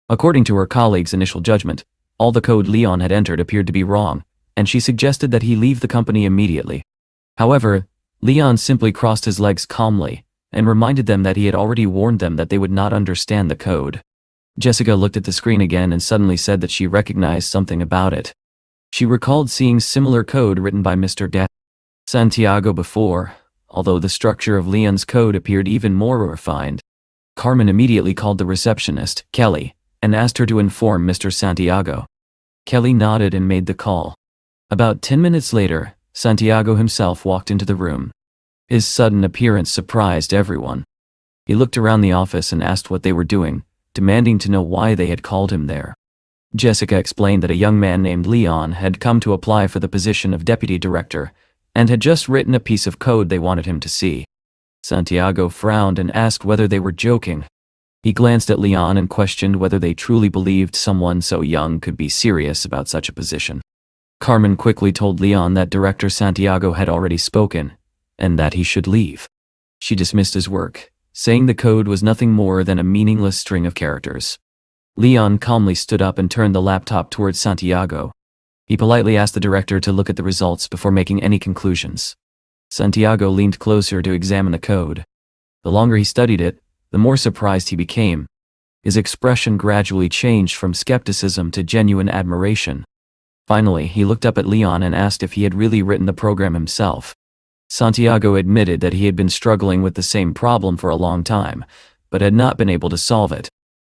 According to her colleague's initial judgment, all the code Leon had entered appeared to be wrong, and she suggested that he leave the company immediately. However, Leon simply crossed his legs calmly, and reminded them that he had already warned them that they would not understand the code. Jessica looked at the screen again and suddenly said that she recognized something about it. She recalled seeing similar code written by Mr. Santiago before, although the structure of Leon's code appeared even more refined. Carmen immediately called the receptionist, Kelly, and asked her to inform Mr. Santiago. Kelly nodded and made the call. About 10 minutes later, Santiago himself walked into the room. His sudden appearance surprised everyone. He looked around the office and asked what they were doing, demanding to know why they had called him there. Jessica explained that a young man named Leon had come to apply for the position of deputy director, and had just written a piece of code they wanted him to see. Santiago frowned and asked whether they were joking. He glanced at Leon and questioned whether they truly believed someone so young could be serious about such a position. Carmen quickly told Leon that Director Santiago had already spoken, and that he should leave. She dismissed his work, saying the code was nothing more than a meaningless string of characters. Leon calmly stood up and turned the laptop towards Santiago. He politely asked the director to look at the results before making any conclusions. Santiago leaned closer to examine the code. The longer he studied it, the more surprised he became. His expression gradually changed from skepticism to genuine admiration. Finally, he looked up at Leon and asked if he had really written the program himself. Santiago admitted that he had been struggling with the same problem for a long time, but had not been able to solve it.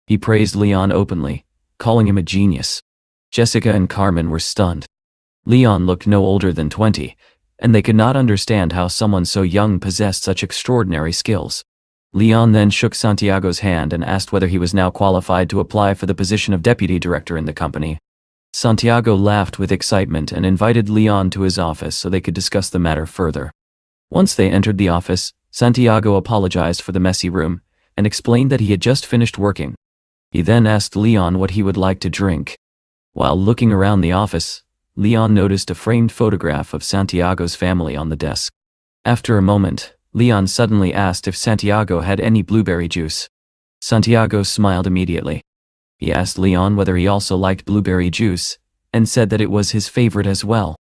He praised Leon openly, calling him a genius. Jessica and Carmen were stunned. Leon looked no older than 20, and they could not understand how someone so young possessed such extraordinary skills. Leon then shook Santiago's hand and asked whether he was now qualified to apply for the position of deputy director in the company. Santiago laughed with excitement and invited Leon to his office so they could discuss the matter further. Once they entered the office, Santiago apologized for the messy room and explained that he had just finished working. He then asked Leon what he would like to drink. While looking around the office, Leon noticed a framed photograph of Santiago's family on the desk. After a moment, Leon suddenly asked if Santiago had any blueberry juice. Santiago smiled immediately. He asked Leon whether he also liked blueberry juice, and said that it was his favorite as well.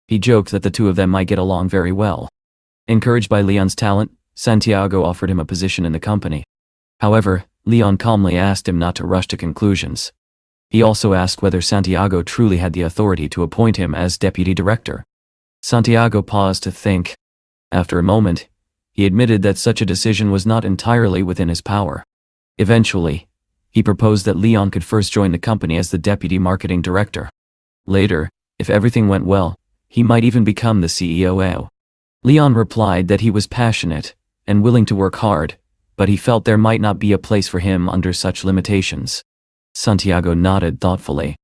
He joked that the two of them might get along very well. Encouraged by Leon's talent, Santiago offered him a position in the company. However, Leon calmly asked him not to rush to conclusions. He also asked whether Santiago truly had the authority to appoint him as deputy director. Santiago paused to think. After a moment, he admitted that such a decision was not entirely within his power. Eventually, he proposed that Leon could first join the company as the deputy marketing director. Later, if everything went well, he might even become the CEO. Leon replied that he was passionate and willing to work hard, but he felt there might not be a place for him under such limitations. Santiago nodded thoughtfully.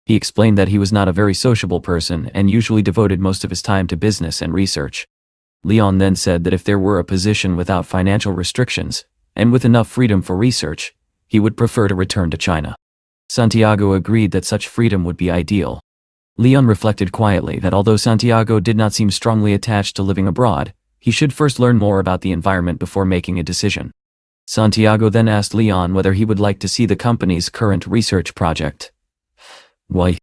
He explained that he was not a very sociable person and usually devoted most of his time to business and research. Leon then said that if there were a position without financial restrictions, and with enough freedom for research, he would prefer to return to China. Santiago agreed that such freedom would be ideal. Leon reflected quietly that although Santiago did not seem strongly attached to living abroad, he should first learn more about the environment before making a decision. Santiago then asked Leon whether he would like to see the company's current research project. Why?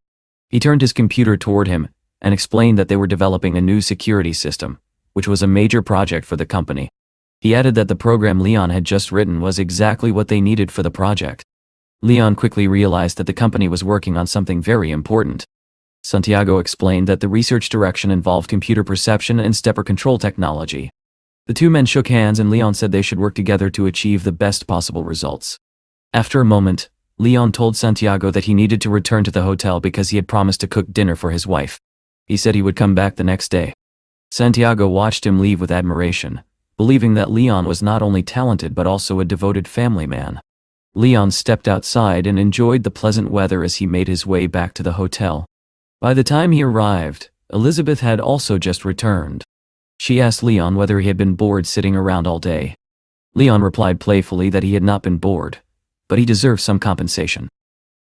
He turned his computer toward him and explained that they were developing a new security system, which was a major project for the company. He added that the program Leon had just written was exactly what they needed for the project. Leon quickly realized that the company was working on something very important. Santiago explained that the research direction involved computer perception and stepper control technology. The two men shook hands and Leon said they should work together to achieve the best possible results. After a moment, Leon told Santiago that he needed to return to the hotel because he had promised to cook dinner for his wife. He said he would come back the next day. Santiago watched him leave with admiration, believing that Leon was not only talented but also a devoted family man. Leon stepped outside and enjoyed the pleasant weather as he made his way back to the hotel. By the time he arrived, Elizabeth had also just returned. She asked Leon whether he had been bored sitting around all day. Leon replied playfully that he had not been bored, but he deserved some compensation.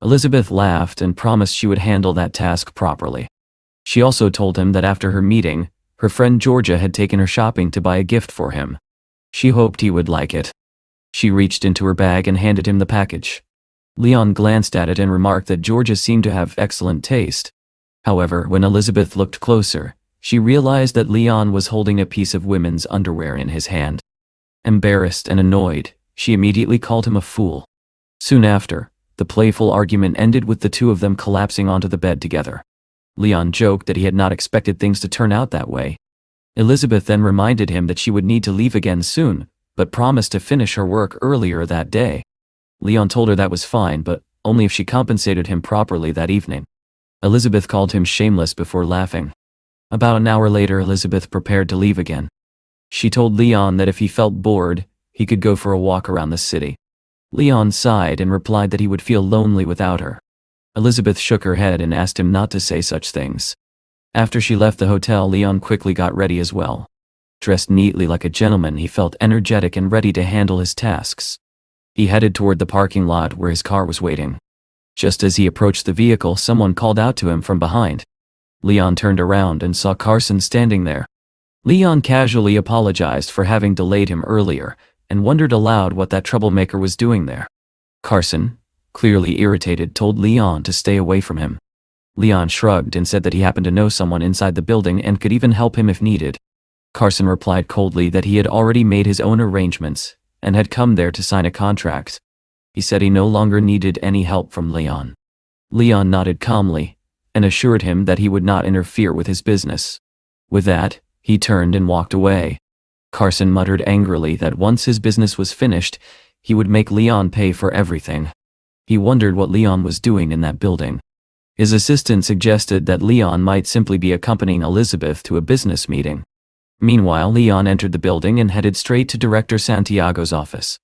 Elizabeth laughed and promised she would handle that task properly. She also told him that after her meeting, her friend Georgia had taken her shopping to buy a gift for him. She hoped he would like it. She reached into her bag and handed him the package. Leon glanced at it and remarked that Georgia seemed to have excellent taste. However, when Elizabeth looked closer, she realized that Leon was holding a piece of women's underwear in his hand. Embarrassed and annoyed, she immediately called him a fool. Soon after, the playful argument ended with the two of them collapsing onto the bed together. Leon joked that he had not expected things to turn out that way. Elizabeth then reminded him that she would need to leave again soon, but promised to finish her work earlier that day. Leon told her that was fine, but only if she compensated him properly that evening. Elizabeth called him shameless before laughing. About an hour later, Elizabeth prepared to leave again. She told Leon that if he felt bored, he could go for a walk around the city. Leon sighed and replied that he would feel lonely without her. Elizabeth shook her head and asked him not to say such things. After she left the hotel, Leon quickly got ready as well. Dressed neatly like a gentleman, he felt energetic and ready to handle his tasks. He headed toward the parking lot where his car was waiting. Just as he approached the vehicle, someone called out to him from behind. Leon turned around and saw Carson standing there. Leon casually apologized for having delayed him earlier and wondered aloud what that troublemaker was doing there. Carson, clearly irritated, told Leon to stay away from him. Leon shrugged and said that he happened to know someone inside the building and could even help him if needed. Carson replied coldly that he had already made his own arrangements and had come there to sign a contract. He said he no longer needed any help from Leon. Leon nodded calmly and assured him that he would not interfere with his business. With that, he turned and walked away. Carson muttered angrily that once his business was finished, he would make Leon pay for everything. He wondered what Leon was doing in that building. His assistant suggested that Leon might simply be accompanying Elizabeth to a business meeting. Meanwhile, Leon entered the building and headed straight to Director Santiago's office.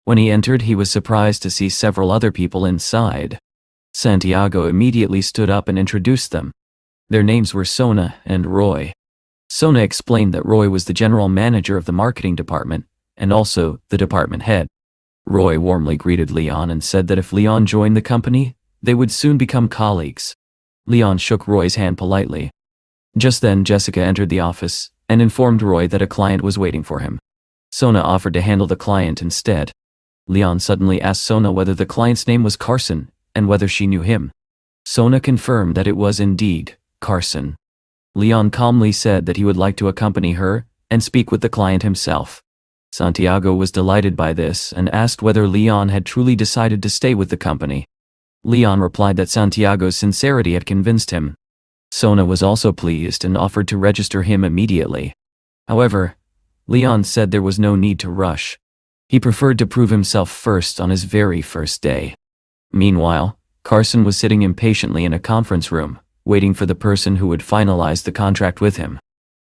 When he entered, he was surprised to see several other people inside. Santiago immediately stood up and introduced them. Their names were Sona and Roy. Sona explained that Roy was the general manager of the marketing department and also the department head. Roy warmly greeted Leon and said that if Leon joined the company, they would soon become colleagues. Leon shook Roy's hand politely. Just then, Jessica entered the office and informed Roy that a client was waiting for him. Sona offered to handle the client instead. Leon suddenly asked Sona whether the client's name was Carson and whether she knew him. Sona confirmed that it was indeed Carson. Leon calmly said that he would like to accompany her and speak with the client himself. Santiago was delighted by this and asked whether Leon had truly decided to stay with the company. Leon replied that Santiago's sincerity had convinced him. Sona was also pleased and offered to register him immediately. However, Leon said there was no need to rush. He preferred to prove himself first on his very first day. Meanwhile, Carson was sitting impatiently in a conference room, waiting for the person who would finalize the contract with him.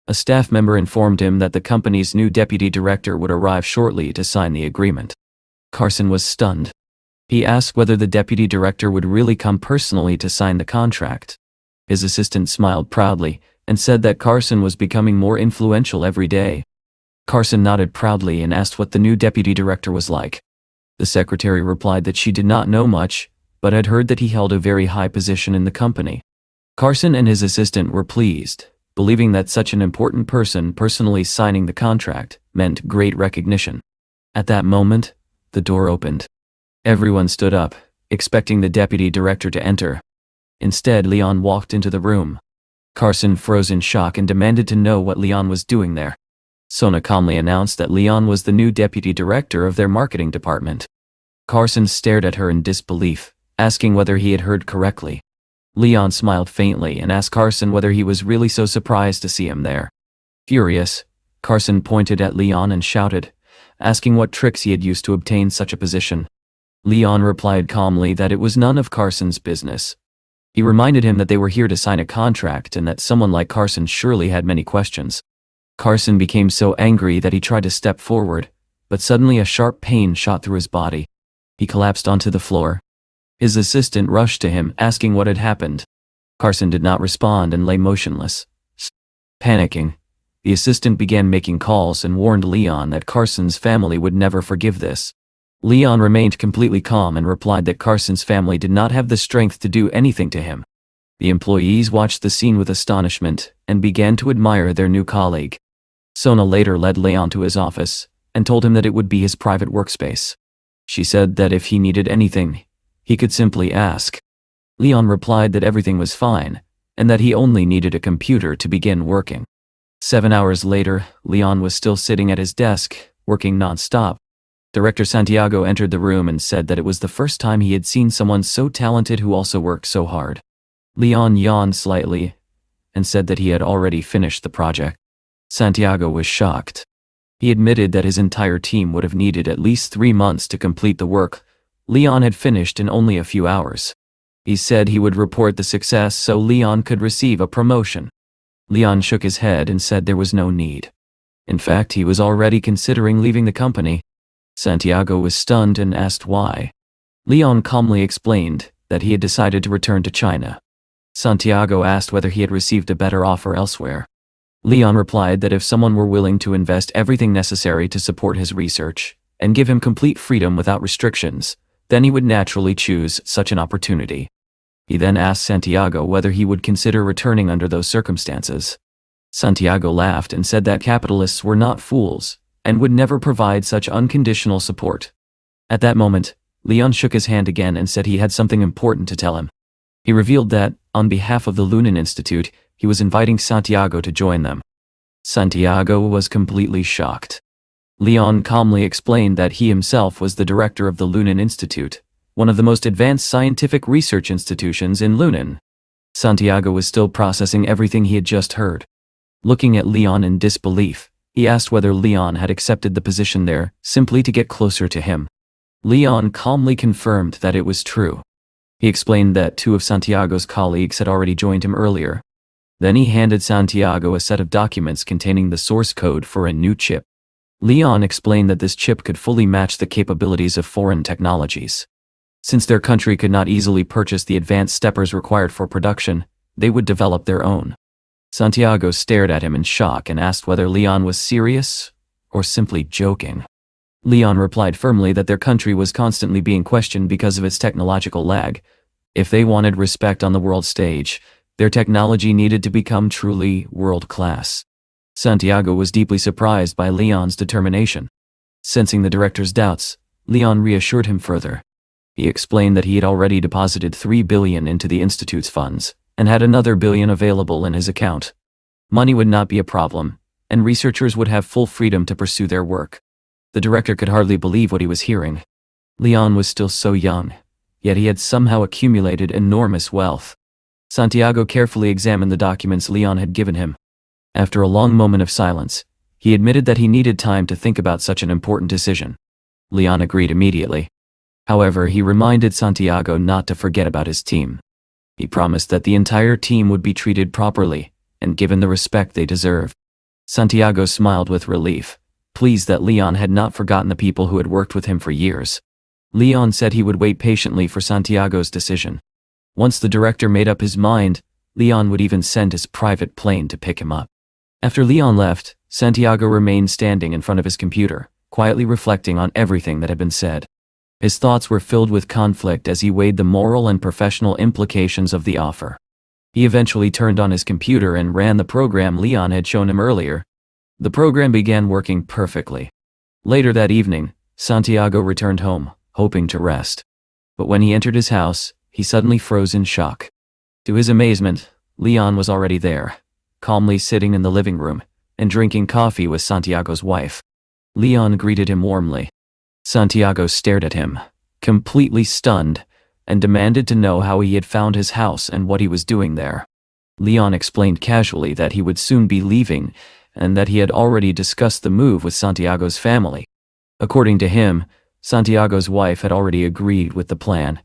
A staff member informed him that the company's new deputy director would arrive shortly to sign the agreement. Carson was stunned. He asked whether the deputy director would really come personally to sign the contract. His assistant smiled proudly and said that Carson was becoming more influential every day. Carson nodded proudly and asked what the new deputy director was like. The secretary replied that she did not know much, but had heard that he held a very high position in the company. Carson and his assistant were pleased, believing that such an important person personally signing the contract meant great recognition. At that moment, the door opened. Everyone stood up, expecting the deputy director to enter. Instead, Leon walked into the room. Carson froze in shock and demanded to know what Leon was doing there. Sona calmly announced that Leon was the new deputy director of their marketing department. Carson stared at her in disbelief, asking whether he had heard correctly. Leon smiled faintly and asked Carson whether he was really so surprised to see him there. Furious, Carson pointed at Leon and shouted, asking what tricks he had used to obtain such a position. Leon replied calmly that it was none of Carson's business. He reminded him that they were here to sign a contract and that someone like Carson surely had many questions. Carson became so angry that he tried to step forward, but suddenly a sharp pain shot through his body. He collapsed onto the floor. His assistant rushed to him, asking what had happened. Carson did not respond and lay motionless. Panicking, the assistant began making calls and warned Leon that Carson's family would never forgive this. Leon remained completely calm and replied that Carson's family did not have the strength to do anything to him. The employees watched the scene with astonishment and began to admire their new colleague. Sona later led Leon to his office and told him that it would be his private workspace. She said that if he needed anything, he could simply ask. Leon replied that everything was fine and that he only needed a computer to begin working. 7 hours later, Leon was still sitting at his desk, working non-stop. Director Santiago entered the room and said that it was the first time he had seen someone so talented who also worked so hard. Leon yawned slightly and said that he had already finished the project. Santiago was shocked. He admitted that his entire team would have needed at least 3 months to complete the work Leon had finished in only a few hours. He said he would report the success so Leon could receive a promotion. Leon shook his head and said there was no need. In fact, he was already considering leaving the company. Santiago was stunned and asked why. Leon calmly explained that he had decided to return to China. Santiago asked whether he had received a better offer elsewhere. Leon replied that if someone were willing to invest everything necessary to support his research and give him complete freedom without restrictions, then he would naturally choose such an opportunity. He then asked Santiago whether he would consider returning under those circumstances. Santiago laughed and said that capitalists were not fools and would never provide such unconditional support. At that moment, Leon shook his hand again and said he had something important to tell him. He revealed that, on behalf of the Lunan Institute, he was inviting Santiago to join them. Santiago was completely shocked. Leon calmly explained that he himself was the director of the Lunan Institute, one of the most advanced scientific research institutions in Lunan. Santiago was still processing everything he had just heard. Looking at Leon in disbelief, he asked whether Leon had accepted the position there simply to get closer to him. Leon calmly confirmed that it was true. He explained that 2 of Santiago's colleagues had already joined him earlier. Then he handed Santiago a set of documents containing the source code for a new chip. Leon explained that this chip could fully match the capabilities of foreign technologies. Since their country could not easily purchase the advanced steppers required for production, they would develop their own. Santiago stared at him in shock and asked whether Leon was serious or simply joking. Leon replied firmly that their country was constantly being questioned because of its technological lag. If they wanted respect on the world stage, their technology needed to become truly world-class. Santiago was deeply surprised by Leon's determination. Sensing the director's doubts, Leon reassured him further. He explained that he had already deposited 3 billion into the Institute's funds and had another billion available in his account. Money would not be a problem, and researchers would have full freedom to pursue their work. The director could hardly believe what he was hearing. Leon was still so young, yet he had somehow accumulated enormous wealth. Santiago carefully examined the documents Leon had given him. After a long moment of silence, he admitted that he needed time to think about such an important decision. Leon agreed immediately. However, he reminded Santiago not to forget about his team. He promised that the entire team would be treated properly and given the respect they deserve. Santiago smiled with relief, pleased that Leon had not forgotten the people who had worked with him for years. Leon said he would wait patiently for Santiago's decision. Once the director made up his mind, Leon would even send his private plane to pick him up. After Leon left, Santiago remained standing in front of his computer, quietly reflecting on everything that had been said. His thoughts were filled with conflict as he weighed the moral and professional implications of the offer. He eventually turned on his computer and ran the program Leon had shown him earlier. The program began working perfectly. Later that evening, Santiago returned home, hoping to rest. But when he entered his house, he suddenly froze in shock. To his amazement, Leon was already there, calmly sitting in the living room and drinking coffee with Santiago's wife. Leon greeted him warmly. Santiago stared at him, completely stunned, and demanded to know how he had found his house and what he was doing there. Leon explained casually that he would soon be leaving and that he had already discussed the move with Santiago's family. According to him, Santiago's wife had already agreed with the plan,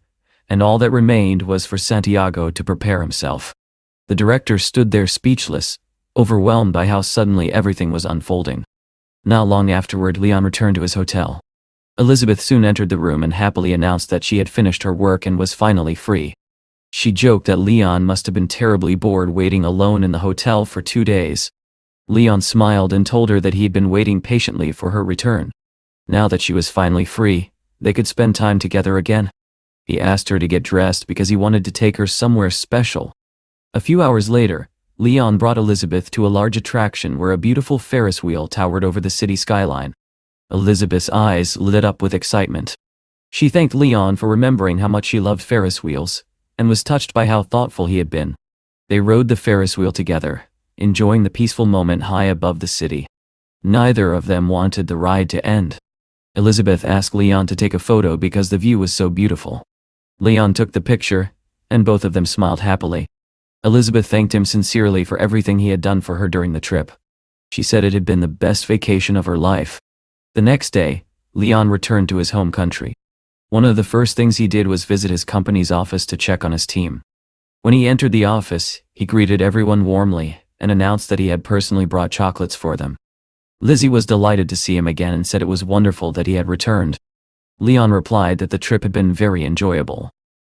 and all that remained was for Santiago to prepare himself. The director stood there speechless, overwhelmed by how suddenly everything was unfolding. Not long afterward, Leon returned to his hotel. Elizabeth soon entered the room and happily announced that she had finished her work and was finally free. She joked that Leon must have been terribly bored waiting alone in the hotel for 2 days. Leon smiled and told her that he had been waiting patiently for her return. Now that she was finally free, they could spend time together again. He asked her to get dressed because he wanted to take her somewhere special. A few hours later, Leon brought Elizabeth to a large attraction where a beautiful Ferris wheel towered over the city skyline. Elizabeth's eyes lit up with excitement. She thanked Leon for remembering how much she loved Ferris wheels, and was touched by how thoughtful he had been. They rode the Ferris wheel together, enjoying the peaceful moment high above the city. Neither of them wanted the ride to end. Elizabeth asked Leon to take a photo because the view was so beautiful. Leon took the picture, and both of them smiled happily. Elizabeth thanked him sincerely for everything he had done for her during the trip. She said it had been the best vacation of her life. The next day, Leon returned to his home country. One of the first things he did was visit his company's office to check on his team. When he entered the office, he greeted everyone warmly and announced that he had personally brought chocolates for them. Lizzie was delighted to see him again and said it was wonderful that he had returned. Leon replied that the trip had been very enjoyable.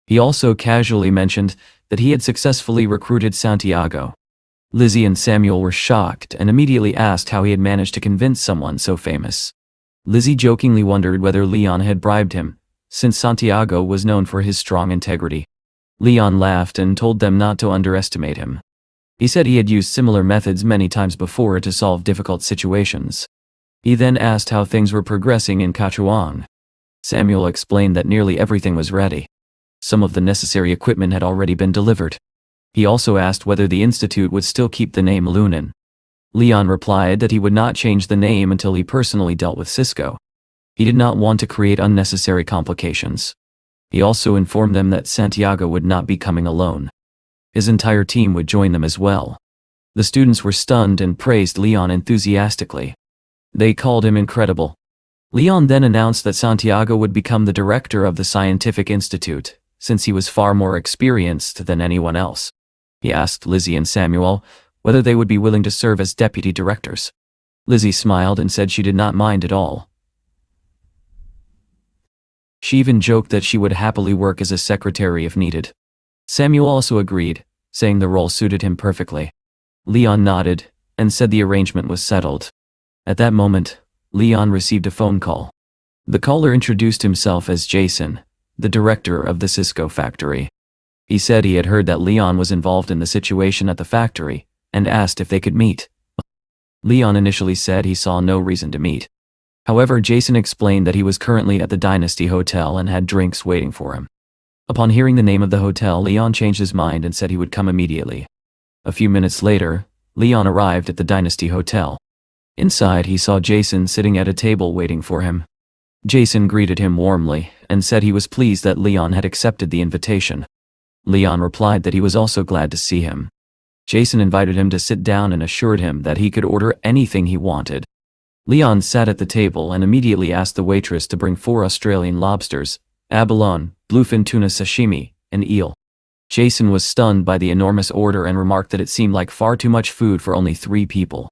He also casually mentioned that he had successfully recruited Santiago. Lizzie and Samuel were shocked and immediately asked how he had managed to convince someone so famous. Lizzie jokingly wondered whether Leon had bribed him, since Santiago was known for his strong integrity. Leon laughed and told them not to underestimate him. He said he had used similar methods many times before to solve difficult situations. He then asked how things were progressing in Kachuang. Samuel explained that nearly everything was ready. Some of the necessary equipment had already been delivered. He also asked whether the institute would still keep the name Lunan. Leon replied that he would not change the name until he personally dealt with Cisco. He did not want to create unnecessary complications. He also informed them that Santiago would not be coming alone. His entire team would join them as well. The students were stunned and praised Leon enthusiastically. They called him incredible. Leon then announced that Santiago would become the director of the scientific institute, since he was far more experienced than anyone else. He asked Lizzie and Samuel whether they would be willing to serve as deputy directors. Lizzie smiled and said she did not mind at all. She even joked that she would happily work as a secretary if needed. Samuel also agreed, saying the role suited him perfectly. Leon nodded and said the arrangement was settled. At that moment, Leon received a phone call. The caller introduced himself as Jason, the director of the Cisco factory. He said he had heard that Leon was involved in the situation at the factory and asked if they could meet. Leon initially said he saw no reason to meet. However, Jason explained that he was currently at the Dynasty Hotel and had drinks waiting for him. Upon hearing the name of the hotel, Leon changed his mind and said he would come immediately. A few minutes later, Leon arrived at the Dynasty Hotel. Inside, he saw Jason sitting at a table waiting for him. Jason greeted him warmly and said he was pleased that Leon had accepted the invitation. Leon replied that he was also glad to see him. Jason invited him to sit down and assured him that he could order anything he wanted. Leon sat at the table and immediately asked the waitress to bring 4 Australian lobsters, abalone, bluefin tuna sashimi, and eel. Jason was stunned by the enormous order and remarked that it seemed like far too much food for only 3 people.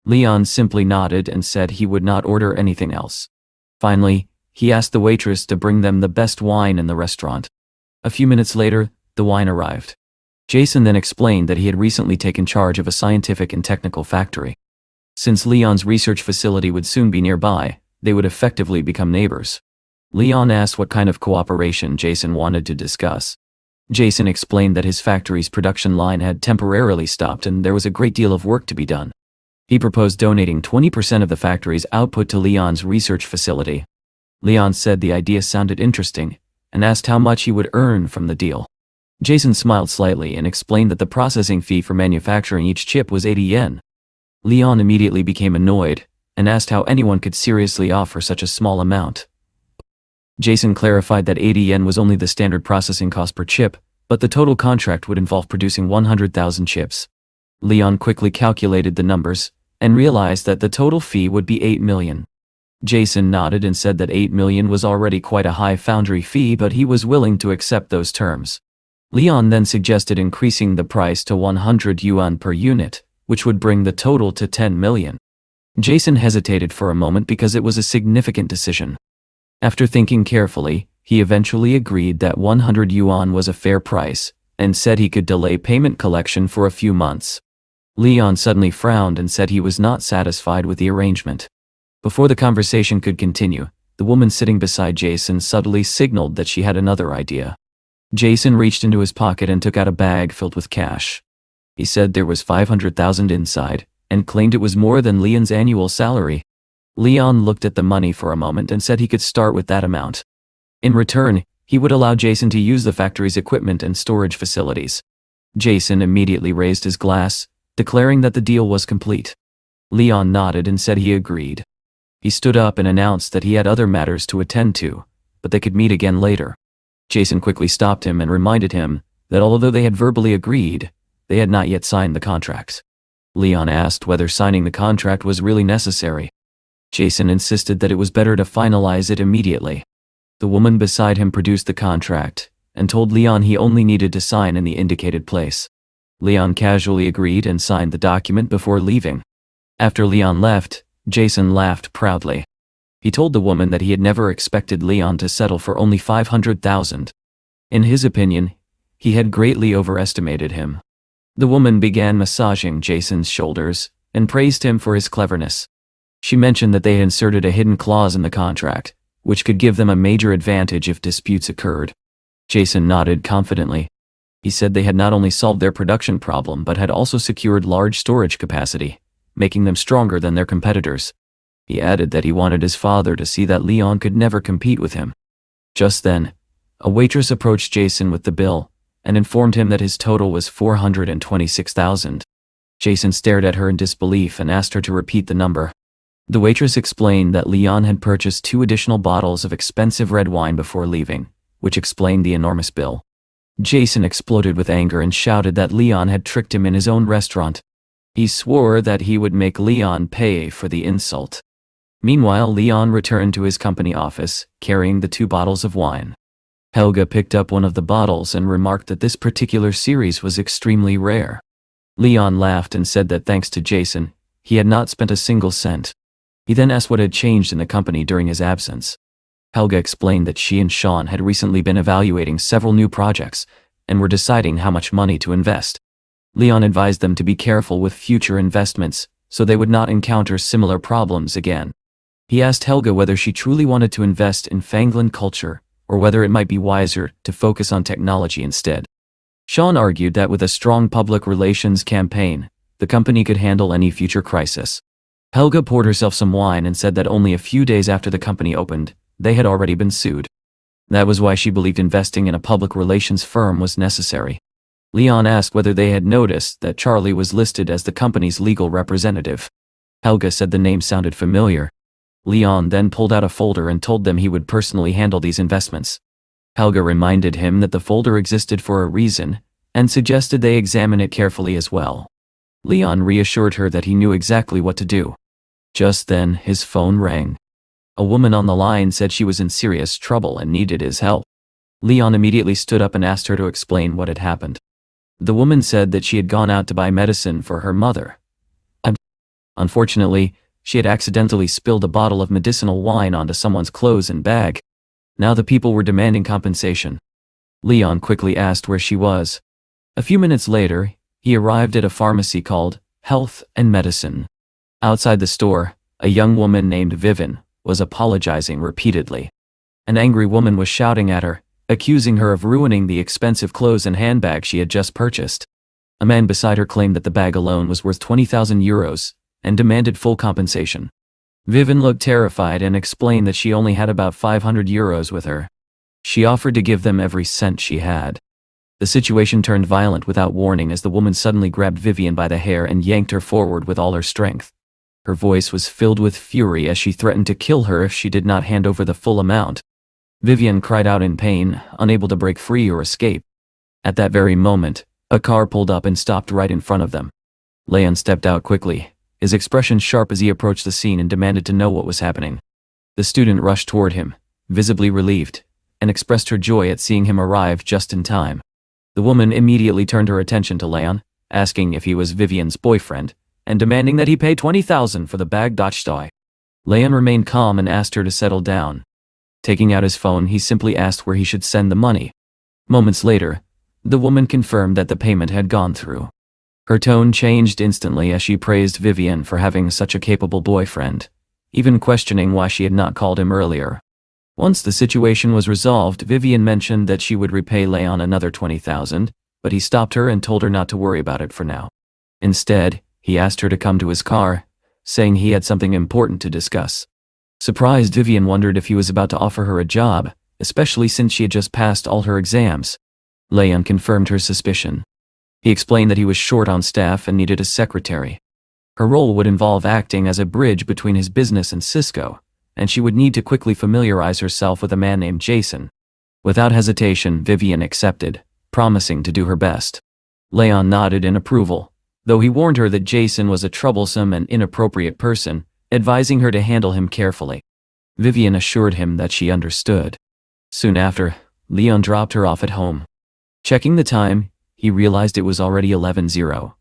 Leon simply nodded and said he would not order anything else. Finally, he asked the waitress to bring them the best wine in the restaurant. A few minutes later, the wine arrived. Jason then explained that he had recently taken charge of a scientific and technical factory. Since Leon's research facility would soon be nearby, they would effectively become neighbors. Leon asked what kind of cooperation Jason wanted to discuss. Jason explained that his factory's production line had temporarily stopped and there was a great deal of work to be done. He proposed donating 20% of the factory's output to Leon's research facility. Leon said the idea sounded interesting and asked how much he would earn from the deal. Jason smiled slightly and explained that the processing fee for manufacturing each chip was 80 yen. Leon immediately became annoyed and asked how anyone could seriously offer such a small amount. Jason clarified that 80 yen was only the standard processing cost per chip, but the total contract would involve producing 100,000 chips. Leon quickly calculated the numbers and realized that the total fee would be 8 million. Jason nodded and said that 8 million was already quite a high foundry fee, but he was willing to accept those terms. Leon then suggested increasing the price to 100 yuan per unit, which would bring the total to 10 million. Jason hesitated for a moment because it was a significant decision. After thinking carefully, he eventually agreed that 100 yuan was a fair price, and said he could delay payment collection for a few months. Leon suddenly frowned and said he was not satisfied with the arrangement. Before the conversation could continue, the woman sitting beside Jason subtly signaled that she had another idea. Jason reached into his pocket and took out a bag filled with cash. He said there was 500,000 inside, and claimed it was more than Leon's annual salary. Leon looked at the money for a moment and said he could start with that amount. In return, he would allow Jason to use the factory's equipment and storage facilities. Jason immediately raised his glass, declaring that the deal was complete. Leon nodded and said he agreed. He stood up and announced that he had other matters to attend to, but they could meet again later. Jason quickly stopped him and reminded him that although they had verbally agreed, they had not yet signed the contracts. Leon asked whether signing the contract was really necessary. Jason insisted that it was better to finalize it immediately. The woman beside him produced the contract, and told Leon he only needed to sign in the indicated place. Leon casually agreed and signed the document before leaving. After Leon left, Jason laughed proudly. He told the woman that he had never expected Leon to settle for only 500,000. In his opinion, he had greatly overestimated him. The woman began massaging Jason's shoulders and praised him for his cleverness. She mentioned that they had inserted a hidden clause in the contract, which could give them a major advantage if disputes occurred. Jason nodded confidently. He said they had not only solved their production problem but had also secured large storage capacity, making them stronger than their competitors. He added that he wanted his father to see that Leon could never compete with him. Just then, a waitress approached Jason with the bill and informed him that his total was 426,000. Jason stared at her in disbelief and asked her to repeat the number. The waitress explained that Leon had purchased 2 additional bottles of expensive red wine before leaving, which explained the enormous bill. Jason exploded with anger and shouted that Leon had tricked him in his own restaurant. He swore that he would make Leon pay for the insult. Meanwhile, Leon returned to his company office, carrying the 2 bottles of wine. Helga picked up one of the bottles and remarked that this particular series was extremely rare. Leon laughed and said that thanks to Jason, he had not spent a single cent. He then asked what had changed in the company during his absence. Helga explained that she and Sean had recently been evaluating several new projects and were deciding how much money to invest. Leon advised them to be careful with future investments so they would not encounter similar problems again. He asked Helga whether she truly wanted to invest in Fangland culture or whether it might be wiser to focus on technology instead. Sean argued that with a strong public relations campaign, the company could handle any future crisis. Helga poured herself some wine and said that only a few days after the company opened, they had already been sued. That was why she believed investing in a public relations firm was necessary. Leon asked whether they had noticed that Charlie was listed as the company's legal representative. Helga said the name sounded familiar. Leon then pulled out a folder and told them he would personally handle these investments. Helga reminded him that the folder existed for a reason and suggested they examine it carefully as well. Leon reassured her that he knew exactly what to do. Just then, his phone rang. A woman on the line said she was in serious trouble and needed his help. Leon immediately stood up and asked her to explain what had happened. The woman said that she had gone out to buy medicine for her mother. Unfortunately, she had accidentally spilled a bottle of medicinal wine onto someone's clothes and bag. Now the people were demanding compensation. Leon quickly asked where she was. A few minutes later, he arrived at a pharmacy called Health and Medicine. Outside the store, a young woman named Vivian was apologizing repeatedly. An angry woman was shouting at her, accusing her of ruining the expensive clothes and handbag she had just purchased. A man beside her claimed that the bag alone was worth 20,000 euros and demanded full compensation. Vivian looked terrified and explained that she only had about 500 euros with her. She offered to give them every cent she had. The situation turned violent without warning as the woman suddenly grabbed Vivian by the hair and yanked her forward with all her strength. Her voice was filled with fury as she threatened to kill her if she did not hand over the full amount. Vivian cried out in pain, unable to break free or escape. At that very moment, a car pulled up and stopped right in front of them. Leon stepped out quickly, his expression sharp as he approached the scene and demanded to know what was happening. The student rushed toward him, visibly relieved, and expressed her joy at seeing him arrive just in time. The woman immediately turned her attention to Leon, asking if he was Vivian's boyfriend, and demanding that he pay 20,000 for the bag. Leon remained calm and asked her to settle down. Taking out his phone, he simply asked where he should send the money. Moments later, the woman confirmed that the payment had gone through. Her tone changed instantly as she praised Vivian for having such a capable boyfriend, even questioning why she had not called him earlier. Once the situation was resolved, Vivian mentioned that she would repay Leon another 20,000, but he stopped her and told her not to worry about it for now. Instead, he asked her to come to his car, saying he had something important to discuss. Surprised, Vivian wondered if he was about to offer her a job, especially since she had just passed all her exams. Leon confirmed her suspicion. He explained that he was short on staff and needed a secretary. Her role would involve acting as a bridge between his business and Cisco, and she would need to quickly familiarize herself with a man named Jason. Without hesitation, Vivian accepted, promising to do her best. Leon nodded in approval, though he warned her that Jason was a troublesome and inappropriate person, advising her to handle him carefully. Vivian assured him that she understood. Soon after, Leon dropped her off at home. Checking the time, he realized it was already 11:00,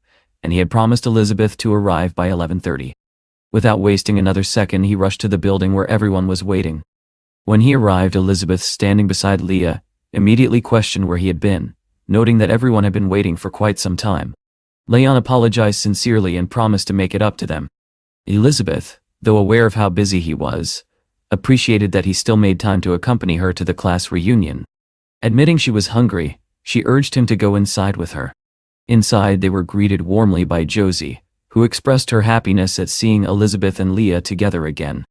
and he had promised Elizabeth to arrive by 11:30. Without wasting another second, he rushed to the building where everyone was waiting. When he arrived, Elizabeth, standing beside Leah, immediately questioned where he had been, noting that everyone had been waiting for quite some time. Leon apologized sincerely and promised to make it up to them. Elizabeth, though aware of how busy he was, appreciated that he still made time to accompany her to the class reunion. Admitting she was hungry, she urged him to go inside with her. Inside, they were greeted warmly by Josie, who expressed her happiness at seeing Elizabeth and Leah together again.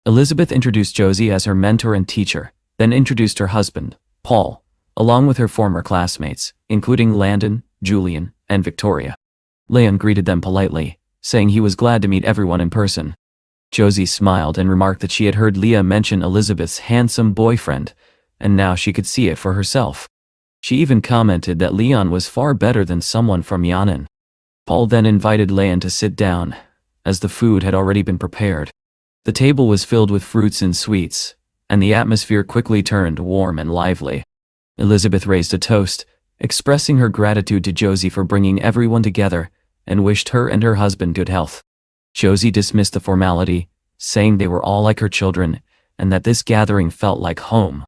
Elizabeth introduced Josie as her mentor and teacher, then introduced her husband, Paul, along with her former classmates, including Landon, Julian, and Victoria. Leon greeted them politely, saying he was glad to meet everyone in person. Josie smiled and remarked that she had heard Leah mention Elizabeth's handsome boyfriend, and now she could see it for herself. She even commented that Leon was far better than someone from Yan'an. Paul then invited Leon to sit down, as the food had already been prepared. The table was filled with fruits and sweets, and the atmosphere quickly turned warm and lively. Elizabeth raised a toast, expressing her gratitude to Josie for bringing everyone together, and wished her and her husband good health. Josie dismissed the formality, saying they were all like her children, and that this gathering felt like home.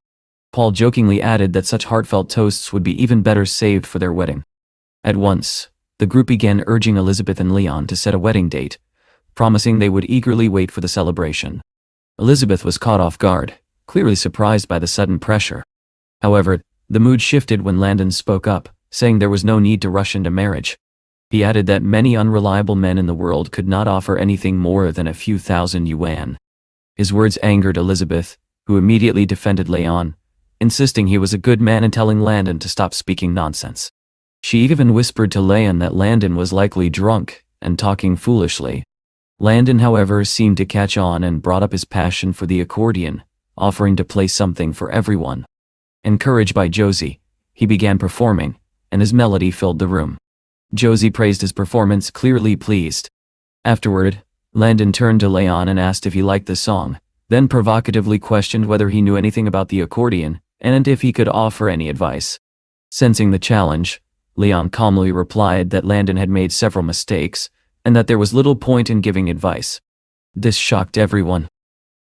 Paul jokingly added that such heartfelt toasts would be even better saved for their wedding. At once, the group began urging Elizabeth and Leon to set a wedding date, promising they would eagerly wait for the celebration. Elizabeth was caught off guard, clearly surprised by the sudden pressure. However, the mood shifted when Landon spoke up, saying there was no need to rush into marriage. He added that many unreliable men in the world could not offer anything more than a few thousand yuan. His words angered Elizabeth, who immediately defended Leon, insisting he was a good man and telling Landon to stop speaking nonsense. She even whispered to Leon that Landon was likely drunk and talking foolishly. Landon, however, seemed to catch on and brought up his passion for the accordion, offering to play something for everyone. Encouraged by Josie, he began performing, and his melody filled the room. Josie praised his performance, clearly pleased. Afterward, Landon turned to Leon and asked if he liked the song, then provocatively questioned whether he knew anything about the accordion and if he could offer any advice. Sensing the challenge, Leon calmly replied that Landon had made several mistakes and that there was little point in giving advice. This shocked everyone.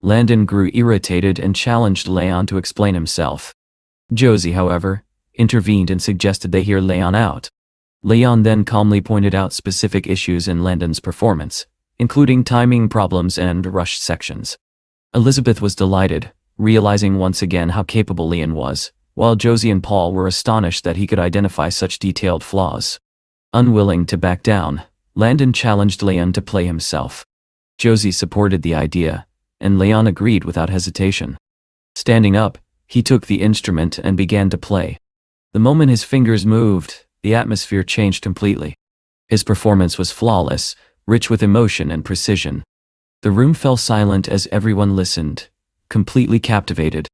Landon grew irritated and challenged Leon to explain himself. Josie, however, intervened and suggested they hear Leon out. Leon then calmly pointed out specific issues in Landon's performance, including timing problems and rushed sections. Elizabeth was delighted, realizing once again how capable Leon was, while Josie and Paul were astonished that he could identify such detailed flaws. Unwilling to back down, Landon challenged Leon to play himself. Josie supported the idea, and Leon agreed without hesitation. Standing up, he took the instrument and began to play. The moment his fingers moved, the atmosphere changed completely. His performance was flawless, rich with emotion and precision. The room fell silent as everyone listened, completely captivated.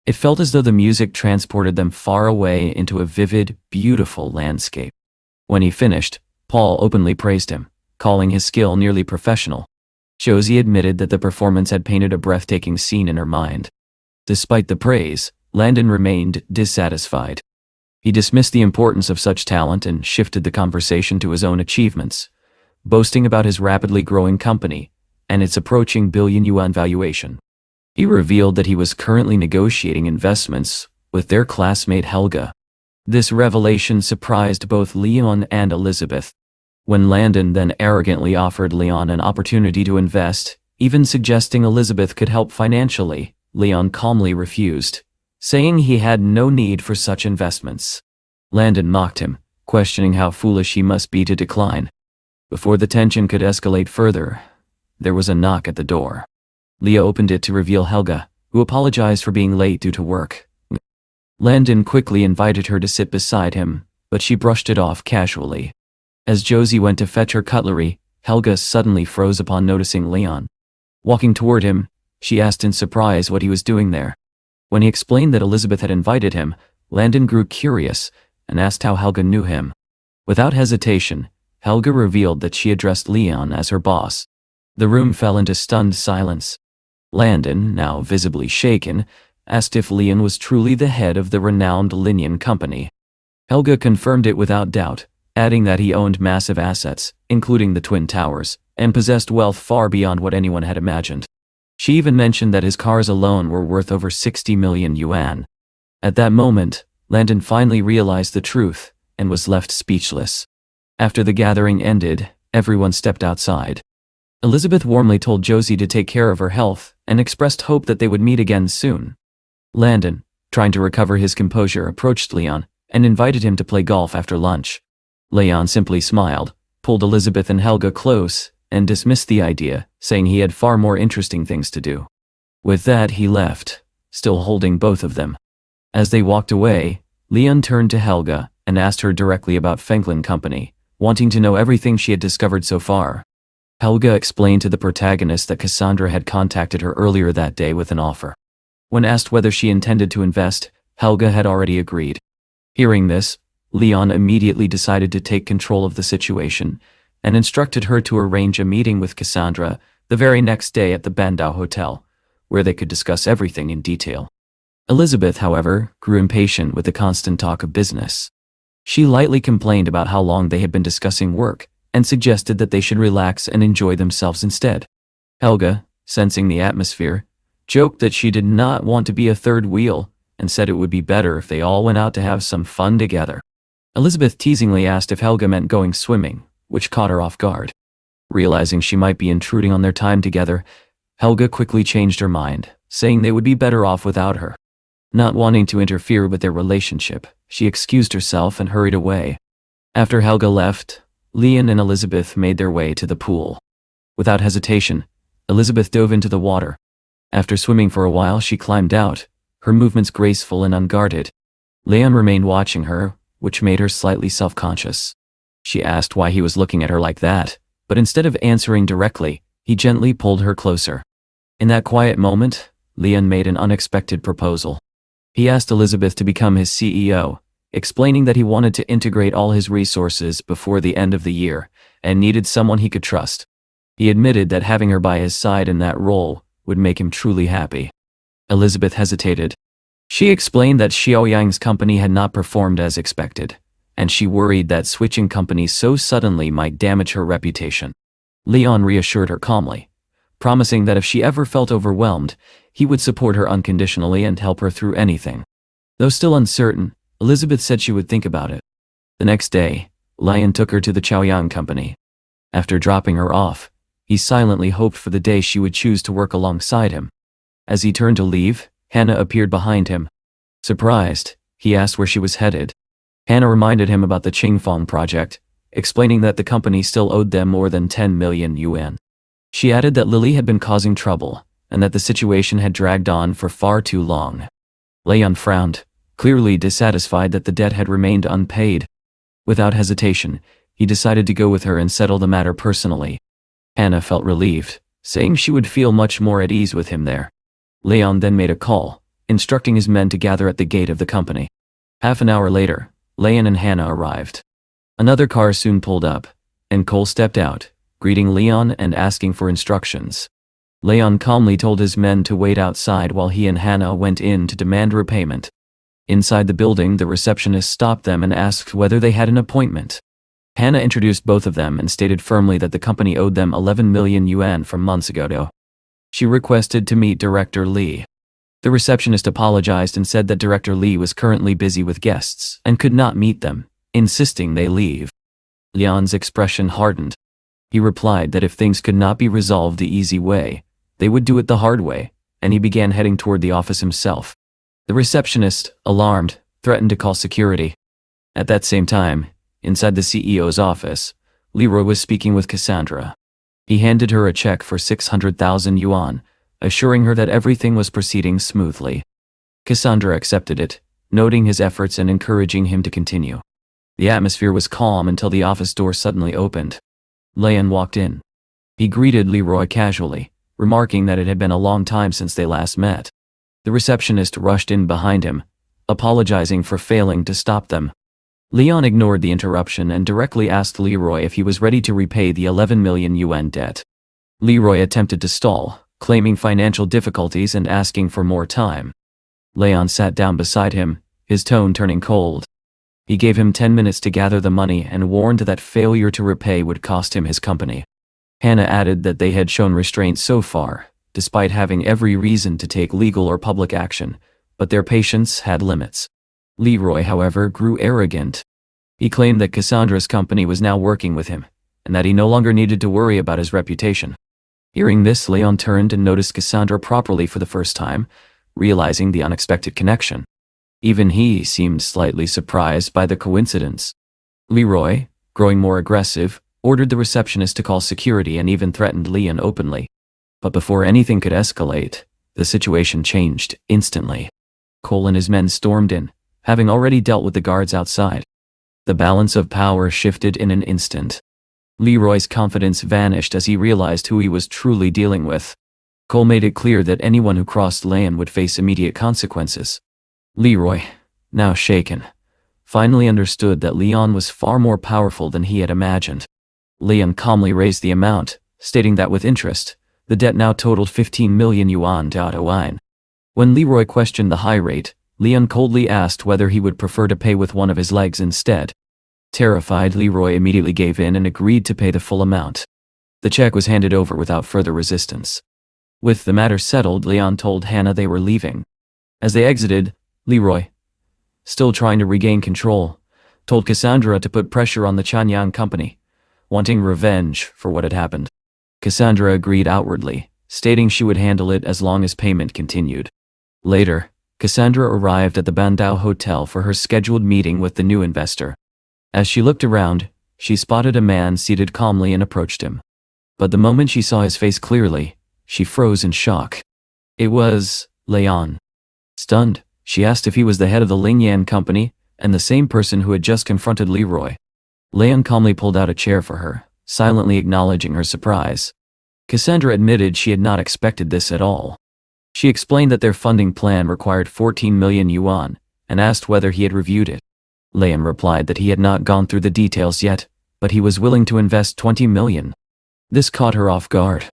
It felt as though the music transported them far away into a vivid, beautiful landscape. When he finished, Paul openly praised him, calling his skill nearly professional. Josie admitted that the performance had painted a breathtaking scene in her mind. Despite the praise, Landon remained dissatisfied. He dismissed the importance of such talent and shifted the conversation to his own achievements, boasting about his rapidly growing company and its approaching billion-yuan valuation. He revealed that he was currently negotiating investments with their classmate Helga. This revelation surprised both Leon and Elizabeth. When Landon then arrogantly offered Leon an opportunity to invest, even suggesting Elizabeth could help financially, Leon calmly refused, saying he had no need for such investments. Landon mocked him, questioning how foolish he must be to decline. Before the tension could escalate further, there was a knock at the door. Leah opened it to reveal Helga, who apologized for being late due to work. Landon quickly invited her to sit beside him, but she brushed it off casually. As Josie went to fetch her cutlery, Helga suddenly froze upon noticing Leon. Walking toward him, she asked in surprise what he was doing there. When he explained that Elizabeth had invited him, Landon grew curious and asked how Helga knew him. Without hesitation, Helga revealed that she addressed Leon as her boss. The room fell into stunned silence. Landon, now visibly shaken, asked if Leon was truly the head of the renowned Linian company. Helga confirmed it without doubt, adding that he owned massive assets, including the Twin Towers, and possessed wealth far beyond what anyone had imagined. She even mentioned that his cars alone were worth over 60 million yuan. At that moment, Landon finally realized the truth and was left speechless. After the gathering ended, everyone stepped outside. Elizabeth warmly told Josie to take care of her health and expressed hope that they would meet again soon. Landon, trying to recover his composure, approached Leon and invited him to play golf after lunch. Leon simply smiled, pulled Elizabeth and Helga close, and dismissed the idea, saying he had far more interesting things to do. With that, he left, still holding both of them. As they walked away, Leon turned to Helga and asked her directly about Fenglin Company, wanting to know everything she had discovered so far. Helga explained to the protagonist that Cassandra had contacted her earlier that day with an offer. When asked whether she intended to invest, Helga had already agreed. Hearing this, Leon immediately decided to take control of the situation and instructed her to arrange a meeting with Cassandra the very next day at the Bandau Hotel, where they could discuss everything in detail. Elizabeth, however, grew impatient with the constant talk of business. She lightly complained about how long they had been discussing work and suggested that they should relax and enjoy themselves instead. Helga, sensing the atmosphere, joked that she did not want to be a third wheel and said it would be better if they all went out to have some fun together. Elizabeth teasingly asked if Helga meant going swimming, which caught her off guard. Realizing she might be intruding on their time together, Helga quickly changed her mind, saying they would be better off without her. Not wanting to interfere with their relationship, she excused herself and hurried away. After Helga left, Leon and Elizabeth made their way to the pool. Without hesitation, Elizabeth dove into the water. After swimming for a while, she climbed out, her movements graceful and unguarded. Leon remained watching her, which made her slightly self-conscious. She asked why he was looking at her like that, but instead of answering directly, he gently pulled her closer. In that quiet moment, Leon made an unexpected proposal. He asked Elizabeth to become his CEO, explaining that he wanted to integrate all his resources before the end of the year and needed someone he could trust. He admitted that having her by his side in that role would make him truly happy. Elizabeth hesitated. She explained that Xiaoyang's company had not performed as expected, and she worried that switching companies so suddenly might damage her reputation. Leon reassured her calmly, promising that if she ever felt overwhelmed, he would support her unconditionally and help her through anything. Though still uncertain, Elizabeth said she would think about it. The next day, Leon took her to the Chaoyang company. After dropping her off, he silently hoped for the day she would choose to work alongside him. As he turned to leave, Hannah appeared behind him. Surprised, he asked where she was headed. Hannah reminded him about the Qingfang project, explaining that the company still owed them more than 10 million yuan. She added that Lily had been causing trouble, and that the situation had dragged on for far too long. Leon frowned, clearly dissatisfied that the debt had remained unpaid. Without hesitation, he decided to go with her and settle the matter personally. Hannah felt relieved, saying she would feel much more at ease with him there. Leon then made a call, instructing his men to gather at the gate of the company. Half an hour later, Leon and Hannah arrived. Another car soon pulled up, and Cole stepped out, greeting Leon and asking for instructions. Leon calmly told his men to wait outside while he and Hannah went in to demand repayment. Inside the building, the receptionist stopped them and asked whether they had an appointment. Hannah introduced both of them and stated firmly that the company owed them 11 million yuan from months ago. She requested to meet Director Lee. The receptionist apologized and said that Director Lee was currently busy with guests and could not meet them, insisting they leave. Leon's expression hardened. He replied that if things could not be resolved the easy way, they would do it the hard way, and he began heading toward the office himself. The receptionist, alarmed, threatened to call security. At that same time, inside the CEO's office, Leroy was speaking with Cassandra. He handed her a check for 600,000 yuan, assuring her that everything was proceeding smoothly. Cassandra accepted it, noting his efforts and encouraging him to continue. The atmosphere was calm until the office door suddenly opened. Leon walked in. He greeted Leroy casually, remarking that it had been a long time since they last met. The receptionist rushed in behind him, apologizing for failing to stop them. Leon ignored the interruption and directly asked Leroy if he was ready to repay the 11 million yuan debt. Leroy attempted to stall, claiming financial difficulties and asking for more time. Leon sat down beside him, his tone turning cold. He gave him 10 minutes to gather the money and warned that failure to repay would cost him his company. Hannah added that they had shown restraint so far, despite having every reason to take legal or public action, but their patience had limits. Leroy, however, grew arrogant. He claimed that Cassandra's company was now working with him, and that he no longer needed to worry about his reputation. Hearing this, Leon turned and noticed Cassandra properly for the first time, realizing the unexpected connection. Even he seemed slightly surprised by the coincidence. Leroy, growing more aggressive, ordered the receptionist to call security and even threatened Leon openly. But before anything could escalate, the situation changed instantly. Cole and his men stormed in, having already dealt with the guards outside. The balance of power shifted in an instant. Leroy's confidence vanished as he realized who he was truly dealing with. Cole made it clear that anyone who crossed Leon would face immediate consequences. Leroy, now shaken, finally understood that Leon was far more powerful than he had imagined. Leon calmly raised the amount, stating that with interest, the debt now totaled 15 million yuan. When Leroy questioned the high rate, Leon coldly asked whether he would prefer to pay with one of his legs instead. Terrified, Leroy immediately gave in and agreed to pay the full amount. The check was handed over without further resistance. With the matter settled, Leon told Hannah they were leaving. As they exited, Leroy, still trying to regain control, told Cassandra to put pressure on the Chanyang company, wanting revenge for what had happened. Cassandra agreed outwardly, stating she would handle it as long as payment continued. Later, Cassandra arrived at the Bandao Hotel for her scheduled meeting with the new investor. As she looked around, she spotted a man seated calmly and approached him. But the moment she saw his face clearly, she froze in shock. It was Leon. Stunned, she asked if he was the head of the Lingyan company and the same person who had just confronted Leroy. Leon calmly pulled out a chair for her, silently acknowledging her surprise. Cassandra admitted she had not expected this at all. She explained that their funding plan required 14 million yuan and asked whether he had reviewed it. Leon replied that he had not gone through the details yet, but he was willing to invest 20 million. This caught her off guard.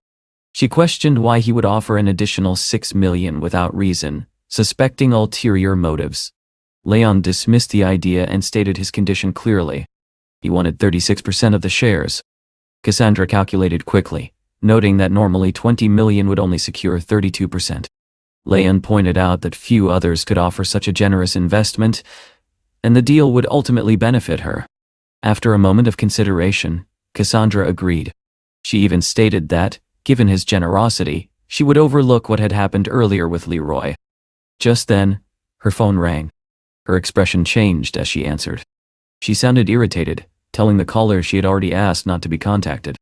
She questioned why he would offer an additional 6 million without reason, suspecting ulterior motives. Leon dismissed the idea and stated his condition clearly. He wanted 36% of the shares. Cassandra calculated quickly, noting that normally 20 million would only secure 32%. Leon pointed out that few others could offer such a generous investment, and the deal would ultimately benefit her. After a moment of consideration, Cassandra agreed. She even stated that, given his generosity, she would overlook what had happened earlier with Leroy. Just then, her phone rang. Her expression changed as she answered. She sounded irritated, telling the caller she had already asked not to be contacted.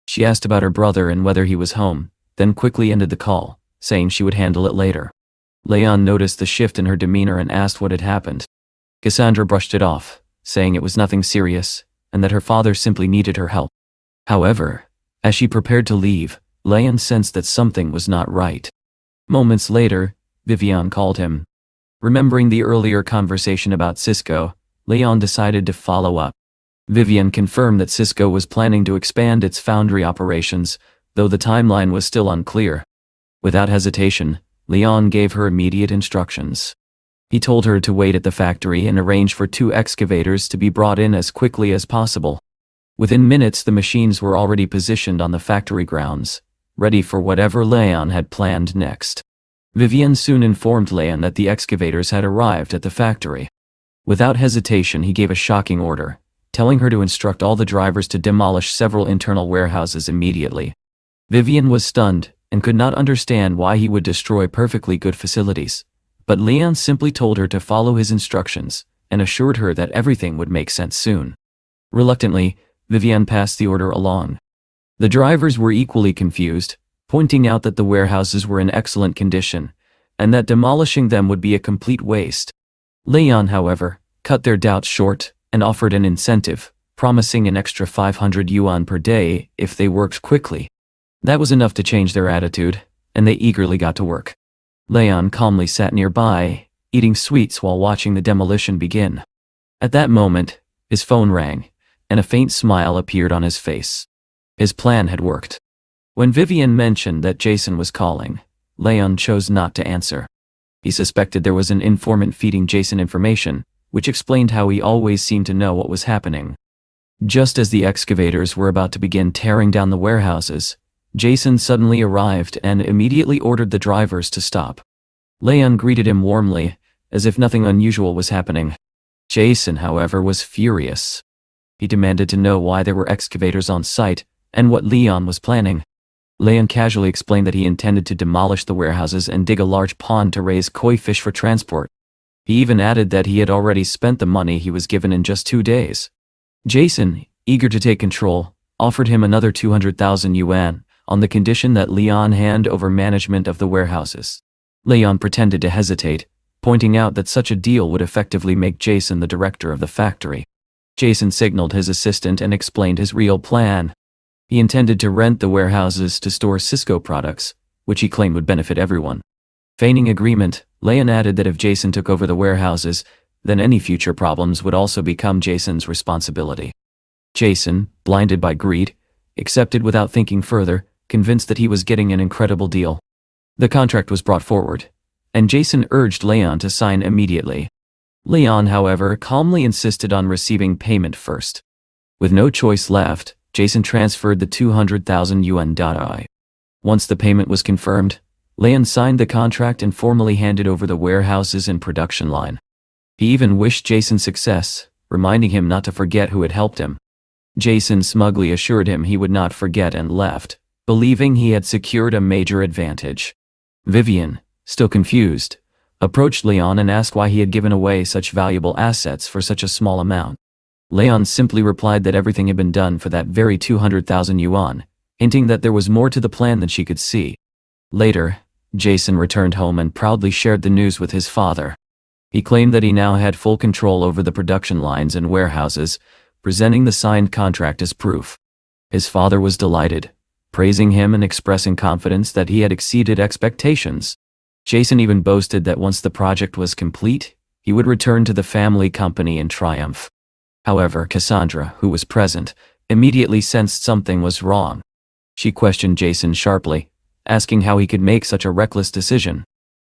She asked about her brother and whether he was home, then quickly ended the call, saying she would handle it later. Leon noticed the shift in her demeanor and asked what had happened. Cassandra brushed it off, saying it was nothing serious, and that her father simply needed her help. However, as she prepared to leave, Leon sensed that something was not right. Moments later, Vivian called him. Remembering the earlier conversation about Cisco, Leon decided to follow up. Vivian confirmed that Cisco was planning to expand its foundry operations, though the timeline was still unclear. Without hesitation, Leon gave her immediate instructions. He told her to wait at the factory and arrange for 2 excavators to be brought in as quickly as possible. Within minutes, the machines were already positioned on the factory grounds, ready for whatever Leon had planned next. Vivian soon informed Leon that the excavators had arrived at the factory. Without hesitation, he gave a shocking order, telling her to instruct all the drivers to demolish several internal warehouses immediately. Vivian was stunned and could not understand why he would destroy perfectly good facilities, but Leon simply told her to follow his instructions and assured her that everything would make sense soon. Reluctantly, Vivian passed the order along. The drivers were equally confused, pointing out that the warehouses were in excellent condition and that demolishing them would be a complete waste. Leon, however, cut their doubts short and offered an incentive, promising an extra 500 yuan per day if they worked quickly. That was enough to change their attitude, and they eagerly got to work. Leon calmly sat nearby, eating sweets while watching the demolition begin. At that moment, his phone rang, and a faint smile appeared on his face. His plan had worked. When Vivian mentioned that Jason was calling, Leon chose not to answer. He suspected there was an informant feeding Jason information, which explained how he always seemed to know what was happening. Just as the excavators were about to begin tearing down the warehouses, Jason suddenly arrived and immediately ordered the drivers to stop. Leon greeted him warmly, as if nothing unusual was happening. Jason, however, was furious. He demanded to know why there were excavators on site and what Leon was planning. Leon casually explained that he intended to demolish the warehouses and dig a large pond to raise koi fish for transport. He even added that he had already spent the money he was given in just 2 days. Jason, eager to take control, offered him another 200,000 yuan, on the condition that Leon hand over management of the warehouses. Leon pretended to hesitate, pointing out that such a deal would effectively make Jason the director of the factory. Jason signaled his assistant and explained his real plan. He intended to rent the warehouses to store Cisco products, which he claimed would benefit everyone. Feigning agreement, Leon added that if Jason took over the warehouses, then any future problems would also become Jason's responsibility. Jason, blinded by greed, accepted without thinking further, convinced that he was getting an incredible deal. The contract was brought forward, and Jason urged Leon to sign immediately. Leon, however, calmly insisted on receiving payment first. With no choice left, Jason transferred the 200,000 yuan. Once the payment was confirmed, Leon signed the contract and formally handed over the warehouses and production line. He even wished Jason success, reminding him not to forget who had helped him. Jason smugly assured him he would not forget and left, believing he had secured a major advantage. Vivian, still confused, approached Leon and asked why he had given away such valuable assets for such a small amount. Leon simply replied that everything had been done for that very 200,000 yuan, hinting that there was more to the plan than she could see. Later, Jason returned home and proudly shared the news with his father. He claimed that he now had full control over the production lines and warehouses, presenting the signed contract as proof. His father was delighted, praising him and expressing confidence that he had exceeded expectations. Jason even boasted that once the project was complete, he would return to the family company in triumph. However, Cassandra, who was present, immediately sensed something was wrong. She questioned Jason sharply, asking how he could make such a reckless decision.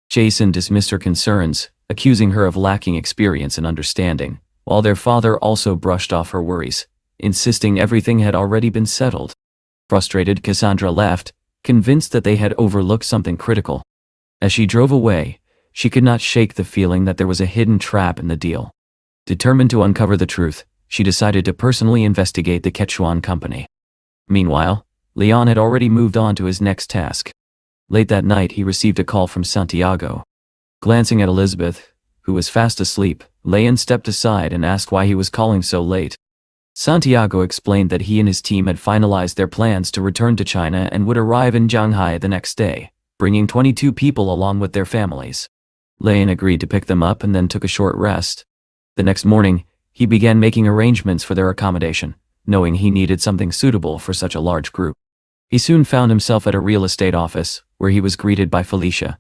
Jason dismissed her concerns, accusing her of lacking experience and understanding, while their father also brushed off her worries, insisting everything had already been settled. Frustrated, Cassandra left, convinced that they had overlooked something critical. As she drove away, she could not shake the feeling that there was a hidden trap in the deal. Determined to uncover the truth, she decided to personally investigate the Quechuan company. Meanwhile, Leon had already moved on to his next task. Late that night, he received a call from Santiago. Glancing at Elizabeth, who was fast asleep, Leon stepped aside and asked why he was calling so late. Santiago explained that he and his team had finalized their plans to return to China and would arrive in Shanghai the next day, bringing 22 people along with their families. Leon agreed to pick them up and then took a short rest. The next morning, he began making arrangements for their accommodation, knowing he needed something suitable for such a large group. He soon found himself at a real estate office, where he was greeted by Felicia.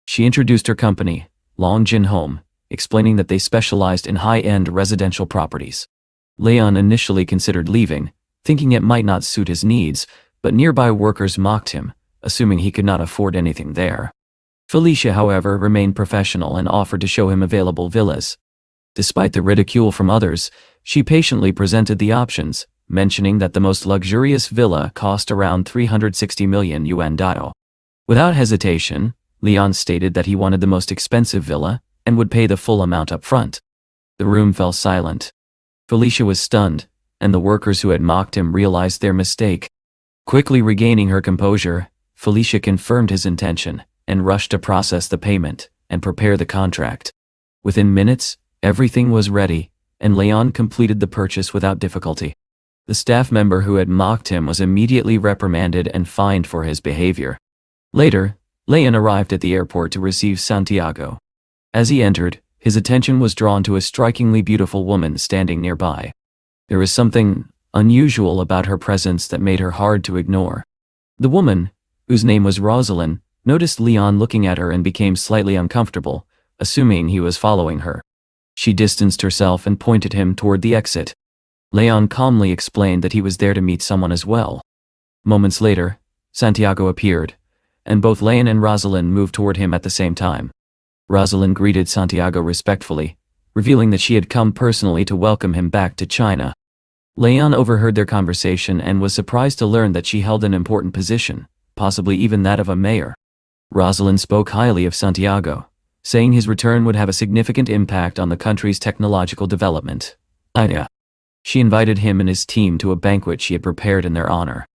She introduced her company, Longjin Home, explaining that they specialized in high-end residential properties. Leon initially considered leaving, thinking it might not suit his needs, but nearby workers mocked him, assuming he could not afford anything there. Felicia, however, remained professional and offered to show him available villas. Despite the ridicule from others, she patiently presented the options, mentioning that the most luxurious villa cost around 360 million yuan. Without hesitation, Leon stated that he wanted the most expensive villa and would pay the full amount up front. The room fell silent. Felicia was stunned, and the workers who had mocked him realized their mistake. Quickly regaining her composure, Felicia confirmed his intention and rushed to process the payment and prepare the contract. Within minutes, everything was ready, and Leon completed the purchase without difficulty. The staff member who had mocked him was immediately reprimanded and fined for his behavior. Later, Leon arrived at the airport to receive Santiago. As he entered, his attention was drawn to a strikingly beautiful woman standing nearby. There was something unusual about her presence that made her hard to ignore. The woman, whose name was Rosalind, noticed Leon looking at her and became slightly uncomfortable, assuming he was following her. She distanced herself and pointed him toward the exit. Leon calmly explained that he was there to meet someone as well. Moments later, Santiago appeared, and both Leon and Rosalind moved toward him at the same time. Rosalind greeted Santiago respectfully, revealing that she had come personally to welcome him back to China. Leon overheard their conversation and was surprised to learn that she held an important position, possibly even that of a mayor. Rosalind spoke highly of Santiago, saying his return would have a significant impact on the country's technological development. She invited him and his team to a banquet she had prepared in their honor.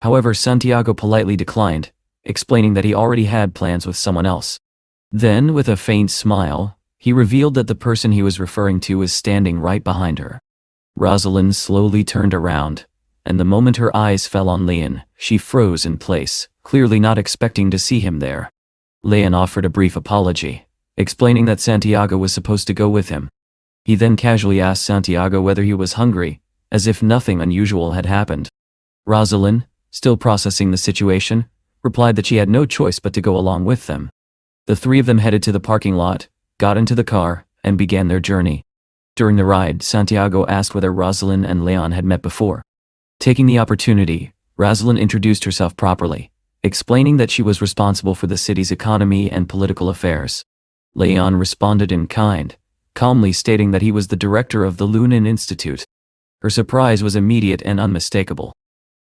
However, Santiago politely declined, explaining that he already had plans with someone else. Then, with a faint smile, he revealed that the person he was referring to was standing right behind her. Rosalind slowly turned around, and the moment her eyes fell on Leon, she froze in place, clearly not expecting to see him there. Leon offered a brief apology, explaining that Santiago was supposed to go with him. He then casually asked Santiago whether he was hungry, as if nothing unusual had happened. Rosalind, still processing the situation, replied that she had no choice but to go along with them. The three of them headed to the parking lot, got into the car, and began their journey. During the ride, Santiago asked whether Rosalind and Leon had met before. Taking the opportunity, Rosalind introduced herself properly, explaining that she was responsible for the city's economy and political affairs. Leon responded in kind, calmly stating that he was the director of the Lunan Institute. Her surprise was immediate and unmistakable.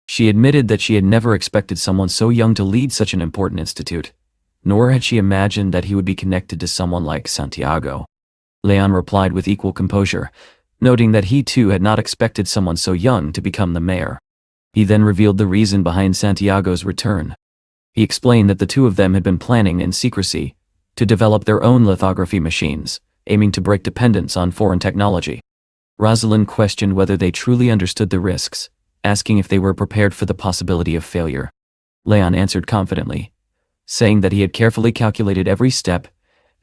She admitted that she had never expected someone so young to lead such an important institute, nor had she imagined that he would be connected to someone like Santiago. Leon replied with equal composure, noting that he too had not expected someone so young to become the mayor. He then revealed the reason behind Santiago's return. He explained that the two of them had been planning in secrecy to develop their own lithography machines, aiming to break dependence on foreign technology. Rosalind questioned whether they truly understood the risks, asking if they were prepared for the possibility of failure. Leon answered confidently, saying that he had carefully calculated every step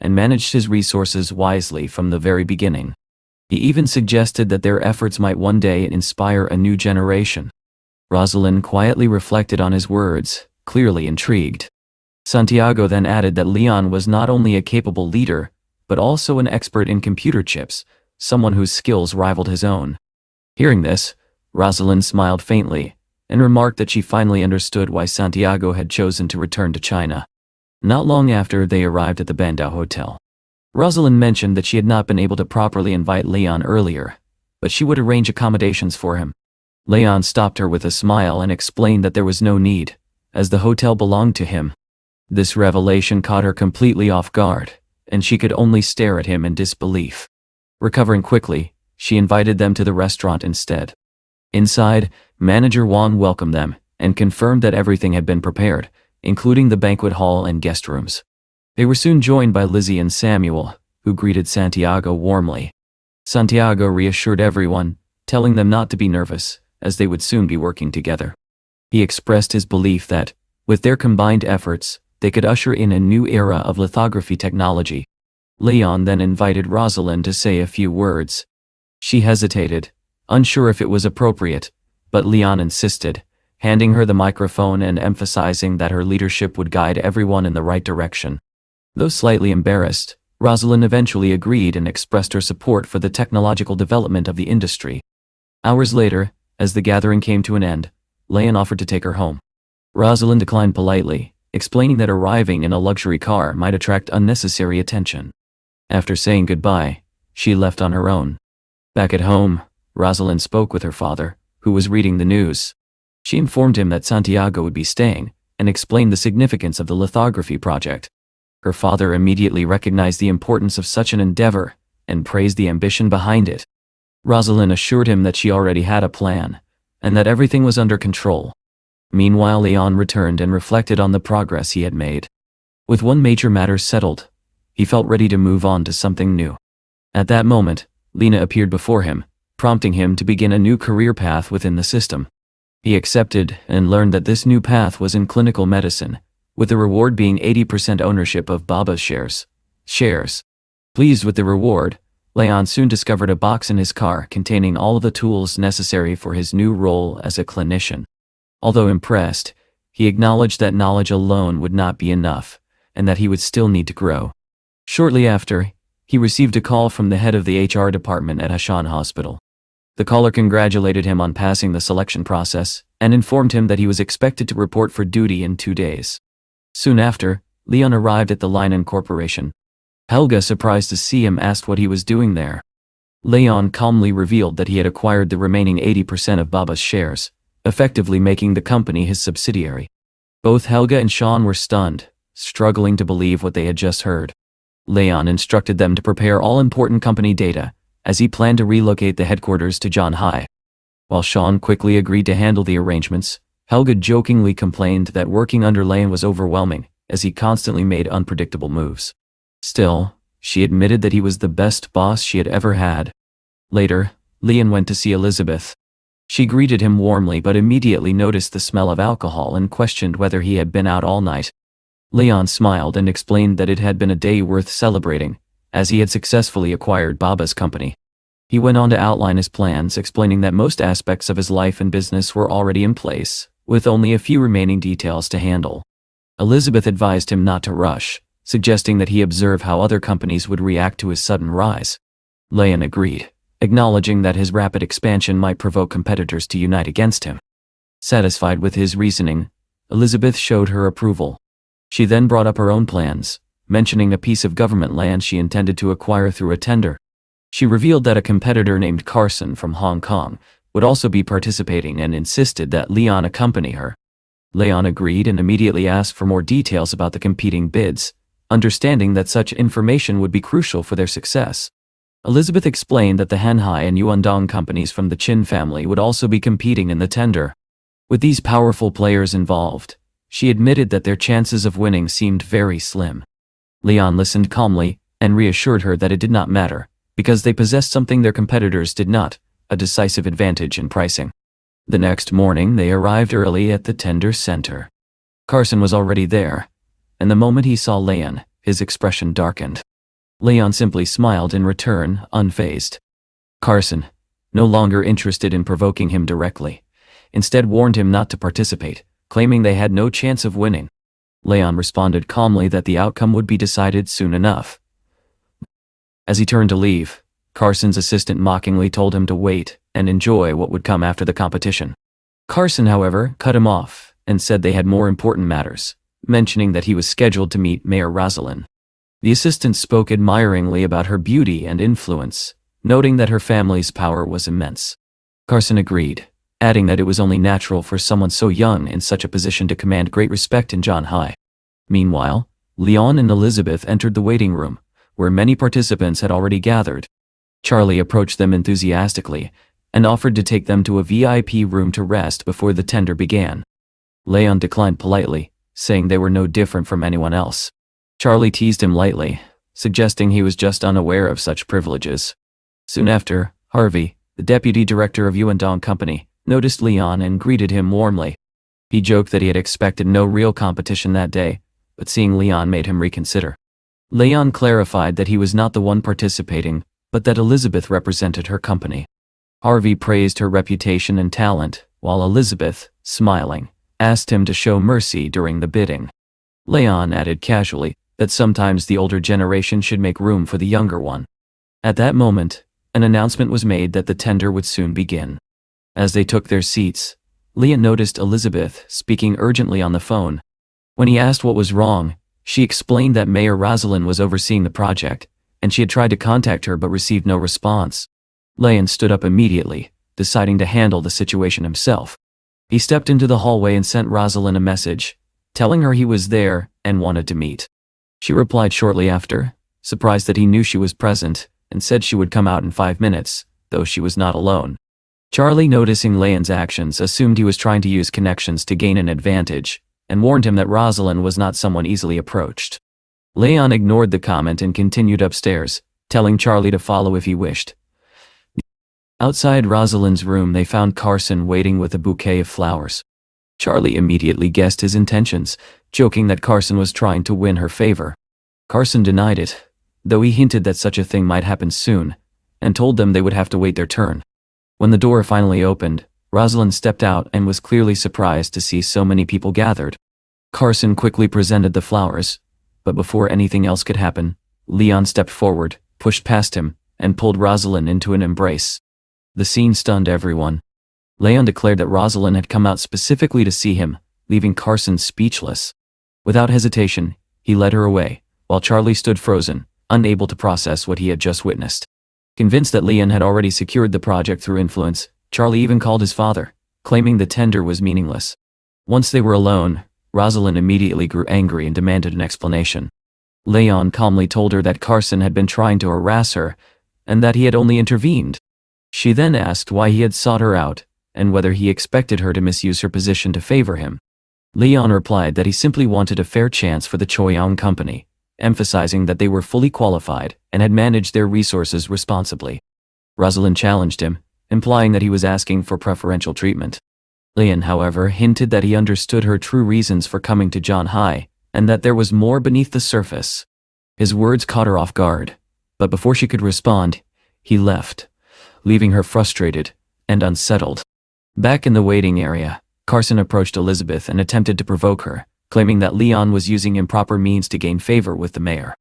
and managed his resources wisely from the very beginning. He even suggested that their efforts might one day inspire a new generation. Rosalind quietly reflected on his words, clearly intrigued. Santiago then added that Leon was not only a capable leader, but also an expert in computer chips, someone whose skills rivaled his own. Hearing this, Rosalind smiled faintly and remarked that she finally understood why Santiago had chosen to return to China. Not long after they arrived at the Bandao Hotel, Rosalind mentioned that she had not been able to properly invite Leon earlier, but she would arrange accommodations for him. Leon stopped her with a smile and explained that there was no need, as the hotel belonged to him. This revelation caught her completely off guard, and she could only stare at him in disbelief. Recovering quickly, she invited them to the restaurant instead. Inside, Manager Wang welcomed them and confirmed that everything had been prepared, including the banquet hall and guest rooms. They were soon joined by Lizzie and Samuel, who greeted Santiago warmly. Santiago reassured everyone, telling them not to be nervous, as they would soon be working together. He expressed his belief that, with their combined efforts, they could usher in a new era of lithography technology. Leon then invited Rosalind to say a few words. She hesitated, unsure if it was appropriate, but Leon insisted, handing her the microphone and emphasizing that her leadership would guide everyone in the right direction. Though slightly embarrassed, Rosalind eventually agreed and expressed her support for the technological development of the industry. Hours later, as the gathering came to an end, Leon offered to take her home. Rosalind declined politely, explaining that arriving in a luxury car might attract unnecessary attention. After saying goodbye, she left on her own. Back at home, Rosalind spoke with her father, who was reading the news. She informed him that Santiago would be staying, and explained the significance of the lithography project. Her father immediately recognized the importance of such an endeavor, and praised the ambition behind it. Rosalind assured him that she already had a plan, and that everything was under control. Meanwhile, Leon returned and reflected on the progress he had made. With one major matter settled, he felt ready to move on to something new. At that moment, Lena appeared before him, prompting him to begin a new career path within the system. He accepted and learned that this new path was in clinical medicine, with the reward being 80% ownership of Baba's shares. Pleased with the reward, Leon soon discovered a box in his car containing all of the tools necessary for his new role as a clinician. Although impressed, he acknowledged that knowledge alone would not be enough, and that he would still need to grow. Shortly after, he received a call from the head of the HR department at Hashan Hospital. The caller congratulated him on passing the selection process, and informed him that he was expected to report for duty in 2 days. Soon after, Leon arrived at the Linen Corporation. Helga, surprised to see him, asked what he was doing there. Leon calmly revealed that he had acquired the remaining 80% of Baba's shares, effectively making the company his subsidiary. Both Helga and Sean were stunned, struggling to believe what they had just heard. Leon instructed them to prepare all important company data, as he planned to relocate the headquarters to Shanghai. While Sean quickly agreed to handle the arrangements, Helga jokingly complained that working under Leon was overwhelming, as he constantly made unpredictable moves. Still, she admitted that he was the best boss she had ever had. Later, Leon went to see Elizabeth. She greeted him warmly but immediately noticed the smell of alcohol and questioned whether he had been out all night. Leon smiled and explained that it had been a day worth celebrating, as he had successfully acquired Baba's company. He went on to outline his plans, explaining that most aspects of his life and business were already in place, with only a few remaining details to handle. Elizabeth advised him not to rush, suggesting that he observe how other companies would react to his sudden rise. Leon agreed, acknowledging that his rapid expansion might provoke competitors to unite against him. Satisfied with his reasoning, Elizabeth showed her approval. She then brought up her own plans, mentioning a piece of government land she intended to acquire through a tender. She revealed that a competitor named Carson from Hong Kong would also be participating and insisted that Leon accompany her. Leon agreed and immediately asked for more details about the competing bids, understanding that such information would be crucial for their success. Elizabeth explained that the Hanhai and Yuandong companies from the Qin family would also be competing in the tender. With these powerful players involved, she admitted that their chances of winning seemed very slim. Leon listened calmly and reassured her that it did not matter, because they possessed something their competitors did not, a decisive advantage in pricing. The next morning they arrived early at the tender center. Carson was already there, and the moment he saw Leon, his expression darkened. Leon simply smiled in return, unfazed. Carson, no longer interested in provoking him directly, instead warned him not to participate, claiming they had no chance of winning. Leon responded calmly that the outcome would be decided soon enough. As he turned to leave, Carson's assistant mockingly told him to wait and enjoy what would come after the competition. Carson, however, cut him off and said they had more important matters, mentioning that he was scheduled to meet Mayor Rosalind. The assistant spoke admiringly about her beauty and influence, noting that her family's power was immense. Carson agreed, adding that it was only natural for someone so young in such a position to command great respect in Shanghai. Meanwhile, Leon and Elizabeth entered the waiting room, where many participants had already gathered. Charlie approached them enthusiastically and offered to take them to a VIP room to rest before the tender began. Leon declined politely, saying they were no different from anyone else. Charlie teased him lightly, suggesting he was just unaware of such privileges. Soon after, Harvey, the deputy director of Yuandong Company, noticed Leon and greeted him warmly. He joked that he had expected no real competition that day, but seeing Leon made him reconsider. Leon clarified that he was not the one participating, but that Elizabeth represented her company. Harvey praised her reputation and talent, while Elizabeth, smiling, asked him to show mercy during the bidding. Leon added casually that sometimes the older generation should make room for the younger one. At that moment, an announcement was made that the tender would soon begin. As they took their seats, Leon noticed Elizabeth speaking urgently on the phone. When he asked what was wrong, she explained that Mayor Rosalind was overseeing the project, and she had tried to contact her but received no response. Leon stood up immediately, deciding to handle the situation himself. He stepped into the hallway and sent Rosalind a message, telling her he was there and wanted to meet. She replied shortly after, surprised that he knew she was present, and said she would come out in 5 minutes, though she was not alone. Charlie, noticing Leon's actions, assumed he was trying to use connections to gain an advantage, and warned him that Rosalind was not someone easily approached. Leon ignored the comment and continued upstairs, telling Charlie to follow if he wished. Outside Rosalind's room, they found Carson waiting with a bouquet of flowers. Charlie immediately guessed his intentions, joking that Carson was trying to win her favor. Carson denied it, though he hinted that such a thing might happen soon, and told them they would have to wait their turn. When the door finally opened, Rosalind stepped out and was clearly surprised to see so many people gathered. Carson quickly presented the flowers, but before anything else could happen, Leon stepped forward, pushed past him, and pulled Rosalind into an embrace. The scene stunned everyone. Leon declared that Rosalind had come out specifically to see him, leaving Carson speechless. Without hesitation, he led her away, while Charlie stood frozen, unable to process what he had just witnessed. Convinced that Leon had already secured the project through influence, Charlie even called his father, claiming the tender was meaningless. Once they were alone, Rosalind immediately grew angry and demanded an explanation. Leon calmly told her that Carson had been trying to harass her, and that he had only intervened. She then asked why he had sought her out, and whether he expected her to misuse her position to favor him. Leon replied that he simply wanted a fair chance for the Choyong company, emphasizing that they were fully qualified and had managed their resources responsibly. Rosalind challenged him, implying that he was asking for preferential treatment. Leon, however, hinted that he understood her true reasons for coming to John High, and that there was more beneath the surface. His words caught her off guard, but before she could respond, he left, leaving her frustrated and unsettled. Back in the waiting area, Carson approached Elizabeth and attempted to provoke her, claiming that Leon was using improper means to gain favor with the mayor.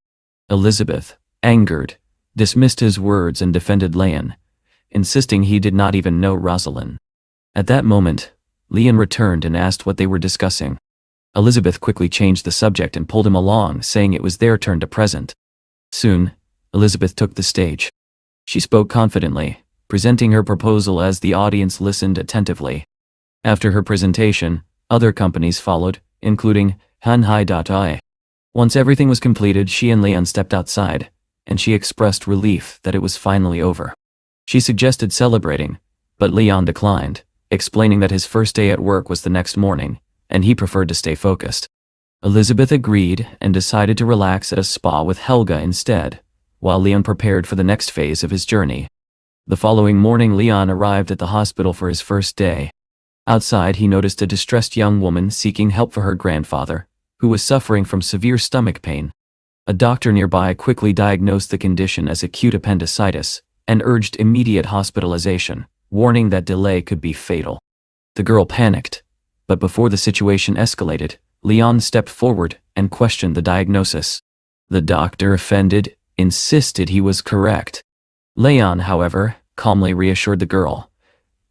Elizabeth, angered, dismissed his words and defended Leon, insisting he did not even know Rosalind. At that moment, Leon returned and asked what they were discussing. Elizabeth quickly changed the subject and pulled him along, saying it was their turn to present. Soon, Elizabeth took the stage. She spoke confidently, presenting her proposal as the audience listened attentively. After her presentation, other companies followed, including Manhwa. Once everything was completed, she and Leon stepped outside, and she expressed relief that it was finally over. She suggested celebrating, but Leon declined, explaining that his first day at work was the next morning, and he preferred to stay focused. Elizabeth agreed and decided to relax at a spa with Helga instead, while Leon prepared for the next phase of his journey. The following morning, Leon arrived at the hospital for his first day. Outside, he noticed a distressed young woman seeking help for her grandfather, who was suffering from severe stomach pain. A doctor nearby quickly diagnosed the condition as acute appendicitis and urged immediate hospitalization, warning that delay could be fatal. The girl panicked, but before the situation escalated, Leon stepped forward and questioned the diagnosis. The doctor, offended, insisted he was correct. Leon, however, calmly reassured the girl,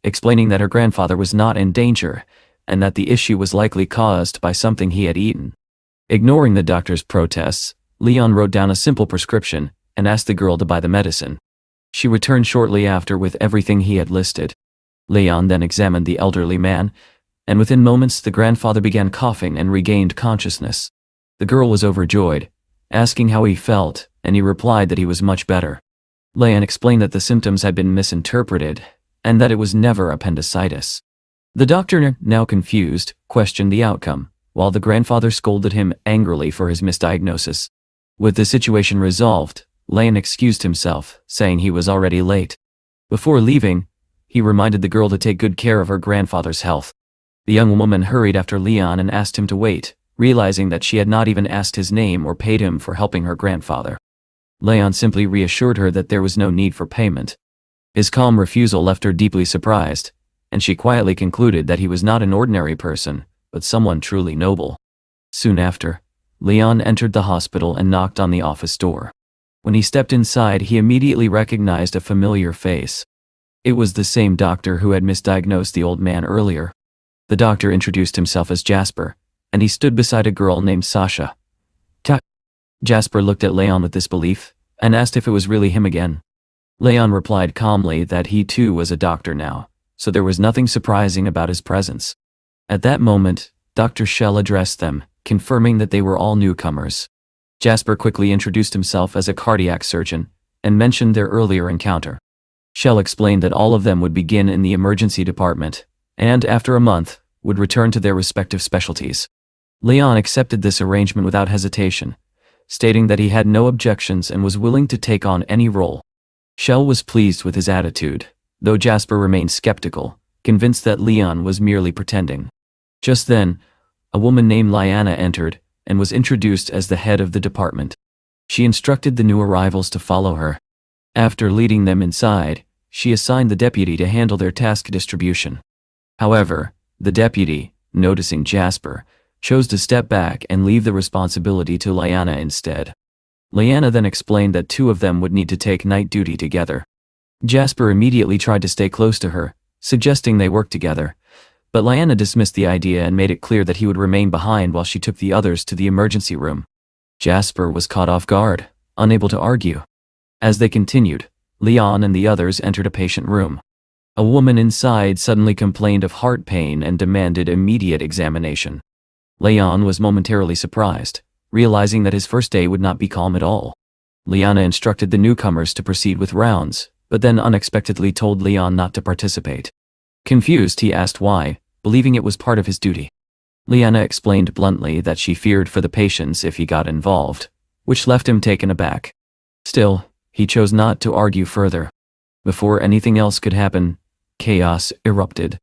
explaining that her grandfather was not in danger and that the issue was likely caused by something he had eaten. Ignoring the doctor's protests, Leon wrote down a simple prescription and asked the girl to buy the medicine. She returned shortly after with everything he had listed. Leon then examined the elderly man, and within moments the grandfather began coughing and regained consciousness. The girl was overjoyed, asking how he felt, and he replied that he was much better. Leon explained that the symptoms had been misinterpreted, and that it was never appendicitis. The doctor, now confused, questioned the outcome, while the grandfather scolded him angrily for his misdiagnosis. With the situation resolved, Leon excused himself, saying he was already late. Before leaving, he reminded the girl to take good care of her grandfather's health. The young woman hurried after Leon and asked him to wait, realizing that she had not even asked his name or paid him for helping her grandfather. Leon simply reassured her that there was no need for payment. His calm refusal left her deeply surprised, and she quietly concluded that he was not an ordinary person, but someone truly noble. Soon after, Leon entered the hospital and knocked on the office door. When he stepped inside, he immediately recognized a familiar face. It was the same doctor who had misdiagnosed the old man earlier. The doctor introduced himself as Jasper, and he stood beside a girl named Sasha. Jasper looked at Leon with disbelief, and asked if it was really him again. Leon replied calmly that he too was a doctor now, so there was nothing surprising about his presence. At that moment, Dr. Shell addressed them, confirming that they were all newcomers. Jasper quickly introduced himself as a cardiac surgeon, and mentioned their earlier encounter. Shell explained that all of them would begin in the emergency department, and after a month, would return to their respective specialties. Leon accepted this arrangement without hesitation, stating that he had no objections and was willing to take on any role. Shell was pleased with his attitude, though Jasper remained skeptical, convinced that Leon was merely pretending. Just then, a woman named Liana entered, and was introduced as the head of the department. She instructed the new arrivals to follow her. After leading them inside, she assigned the deputy to handle their task distribution. However, the deputy, noticing Jasper, chose to step back and leave the responsibility to Liana instead. Liana then explained that two of them would need to take night duty together. Jasper immediately tried to stay close to her, suggesting they work together, but Liana dismissed the idea and made it clear that he would remain behind while she took the others to the emergency room. Jasper was caught off guard, unable to argue. As they continued, Leon and the others entered a patient room. A woman inside suddenly complained of heart pain and demanded immediate examination. Leon was momentarily surprised, realizing that his first day would not be calm at all. Liana instructed the newcomers to proceed with rounds, but then unexpectedly told Leon not to participate. Confused, he asked why, believing it was part of his duty. Liana explained bluntly that she feared for the patients if he got involved, which left him taken aback. Still, he chose not to argue further. Before anything else could happen, chaos erupted.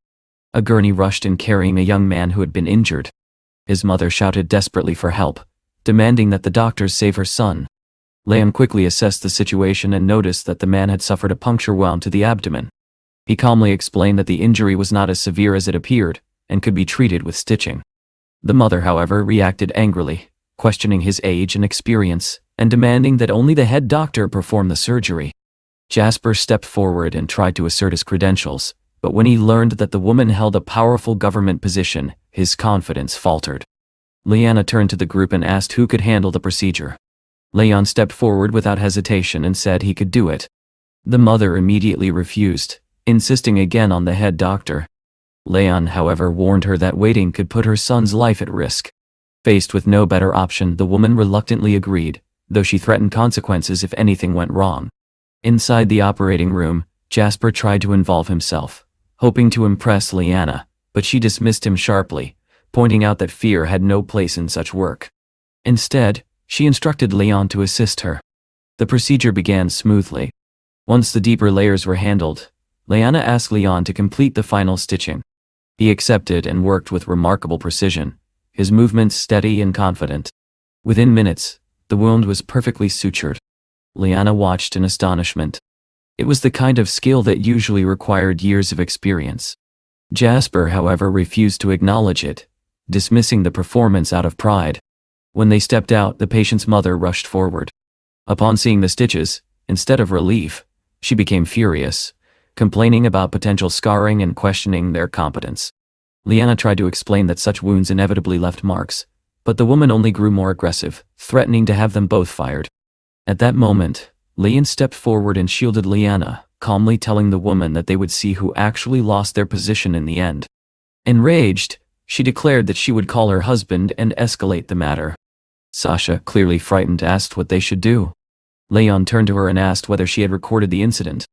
A gurney rushed in carrying a young man who had been injured. His mother shouted desperately for help, demanding that the doctors save her son. Leon quickly assessed the situation and noticed that the man had suffered a puncture wound to the abdomen. He calmly explained that the injury was not as severe as it appeared, and could be treated with stitching. The mother, however, reacted angrily, questioning his age and experience, and demanding that only the head doctor perform the surgery. Jasper stepped forward and tried to assert his credentials, but when he learned that the woman held a powerful government position, his confidence faltered. Liana turned to the group and asked who could handle the procedure. Leon stepped forward without hesitation and said he could do it. The mother immediately refused, insisting again on the head doctor. Leon, however, warned her that waiting could put her son's life at risk. Faced with no better option, the woman reluctantly agreed, though she threatened consequences if anything went wrong. Inside the operating room, Jasper tried to involve himself, hoping to impress Liana, but she dismissed him sharply, pointing out that fear had no place in such work. Instead, she instructed Leon to assist her. The procedure began smoothly. Once the deeper layers were handled, Liana asked Leon to complete the final stitching. He accepted and worked with remarkable precision, his movements steady and confident. Within minutes, the wound was perfectly sutured. Liana watched in astonishment. It was the kind of skill that usually required years of experience. Jasper, however, refused to acknowledge it, dismissing the performance out of pride. When they stepped out, the patient's mother rushed forward. Upon seeing the stitches, instead of relief, she became furious, complaining about potential scarring and questioning their competence. Liana tried to explain that such wounds inevitably left marks, but the woman only grew more aggressive, threatening to have them both fired. At that moment, Leon stepped forward and shielded Liana, calmly telling the woman that they would see who actually lost their position in the end. Enraged, she declared that she would call her husband and escalate the matter. Sasha, clearly frightened, asked what they should do. Leon turned to her and asked whether she had recorded the incident.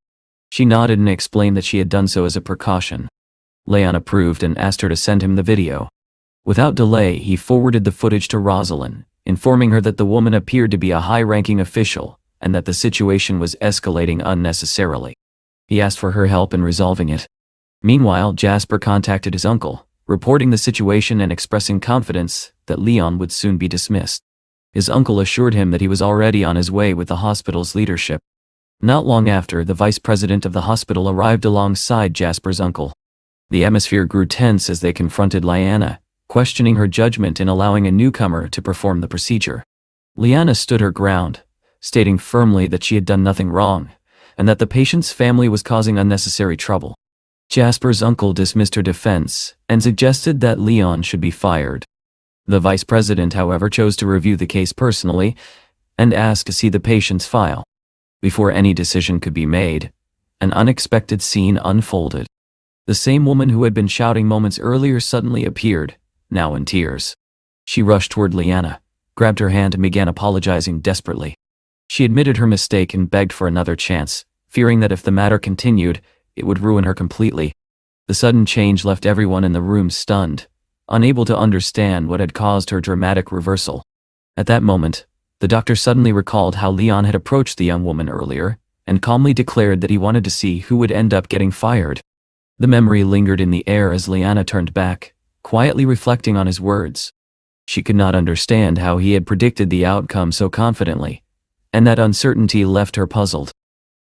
She nodded and explained that she had done so as a precaution. Leon approved and asked her to send him the video. Without delay, he forwarded the footage to Rosalind, informing her that the woman appeared to be a high-ranking official and that the situation was escalating unnecessarily. He asked for her help in resolving it. Meanwhile, Jasper contacted his uncle, reporting the situation and expressing confidence that Leon would soon be dismissed. His uncle assured him that he was already on his way with the hospital's leadership. Not long after, the vice president of the hospital arrived alongside Jasper's uncle. The atmosphere grew tense as they confronted Liana, questioning her judgment in allowing a newcomer to perform the procedure. Liana stood her ground, stating firmly that she had done nothing wrong, and that the patient's family was causing unnecessary trouble. Jasper's uncle dismissed her defense and suggested that Leon should be fired. The vice president, however, chose to review the case personally and asked to see the patient's file. Before any decision could be made, an unexpected scene unfolded. The same woman who had been shouting moments earlier suddenly appeared, now in tears. She rushed toward Liana, grabbed her hand and began apologizing desperately. She admitted her mistake and begged for another chance, fearing that if the matter continued, it would ruin her completely. The sudden change left everyone in the room stunned, unable to understand what had caused her dramatic reversal. At that moment, the doctor suddenly recalled how Leon had approached the young woman earlier and calmly declared that he wanted to see who would end up getting fired. The memory lingered in the air as Liana turned back, quietly reflecting on his words. She could not understand how he had predicted the outcome so confidently, and that uncertainty left her puzzled.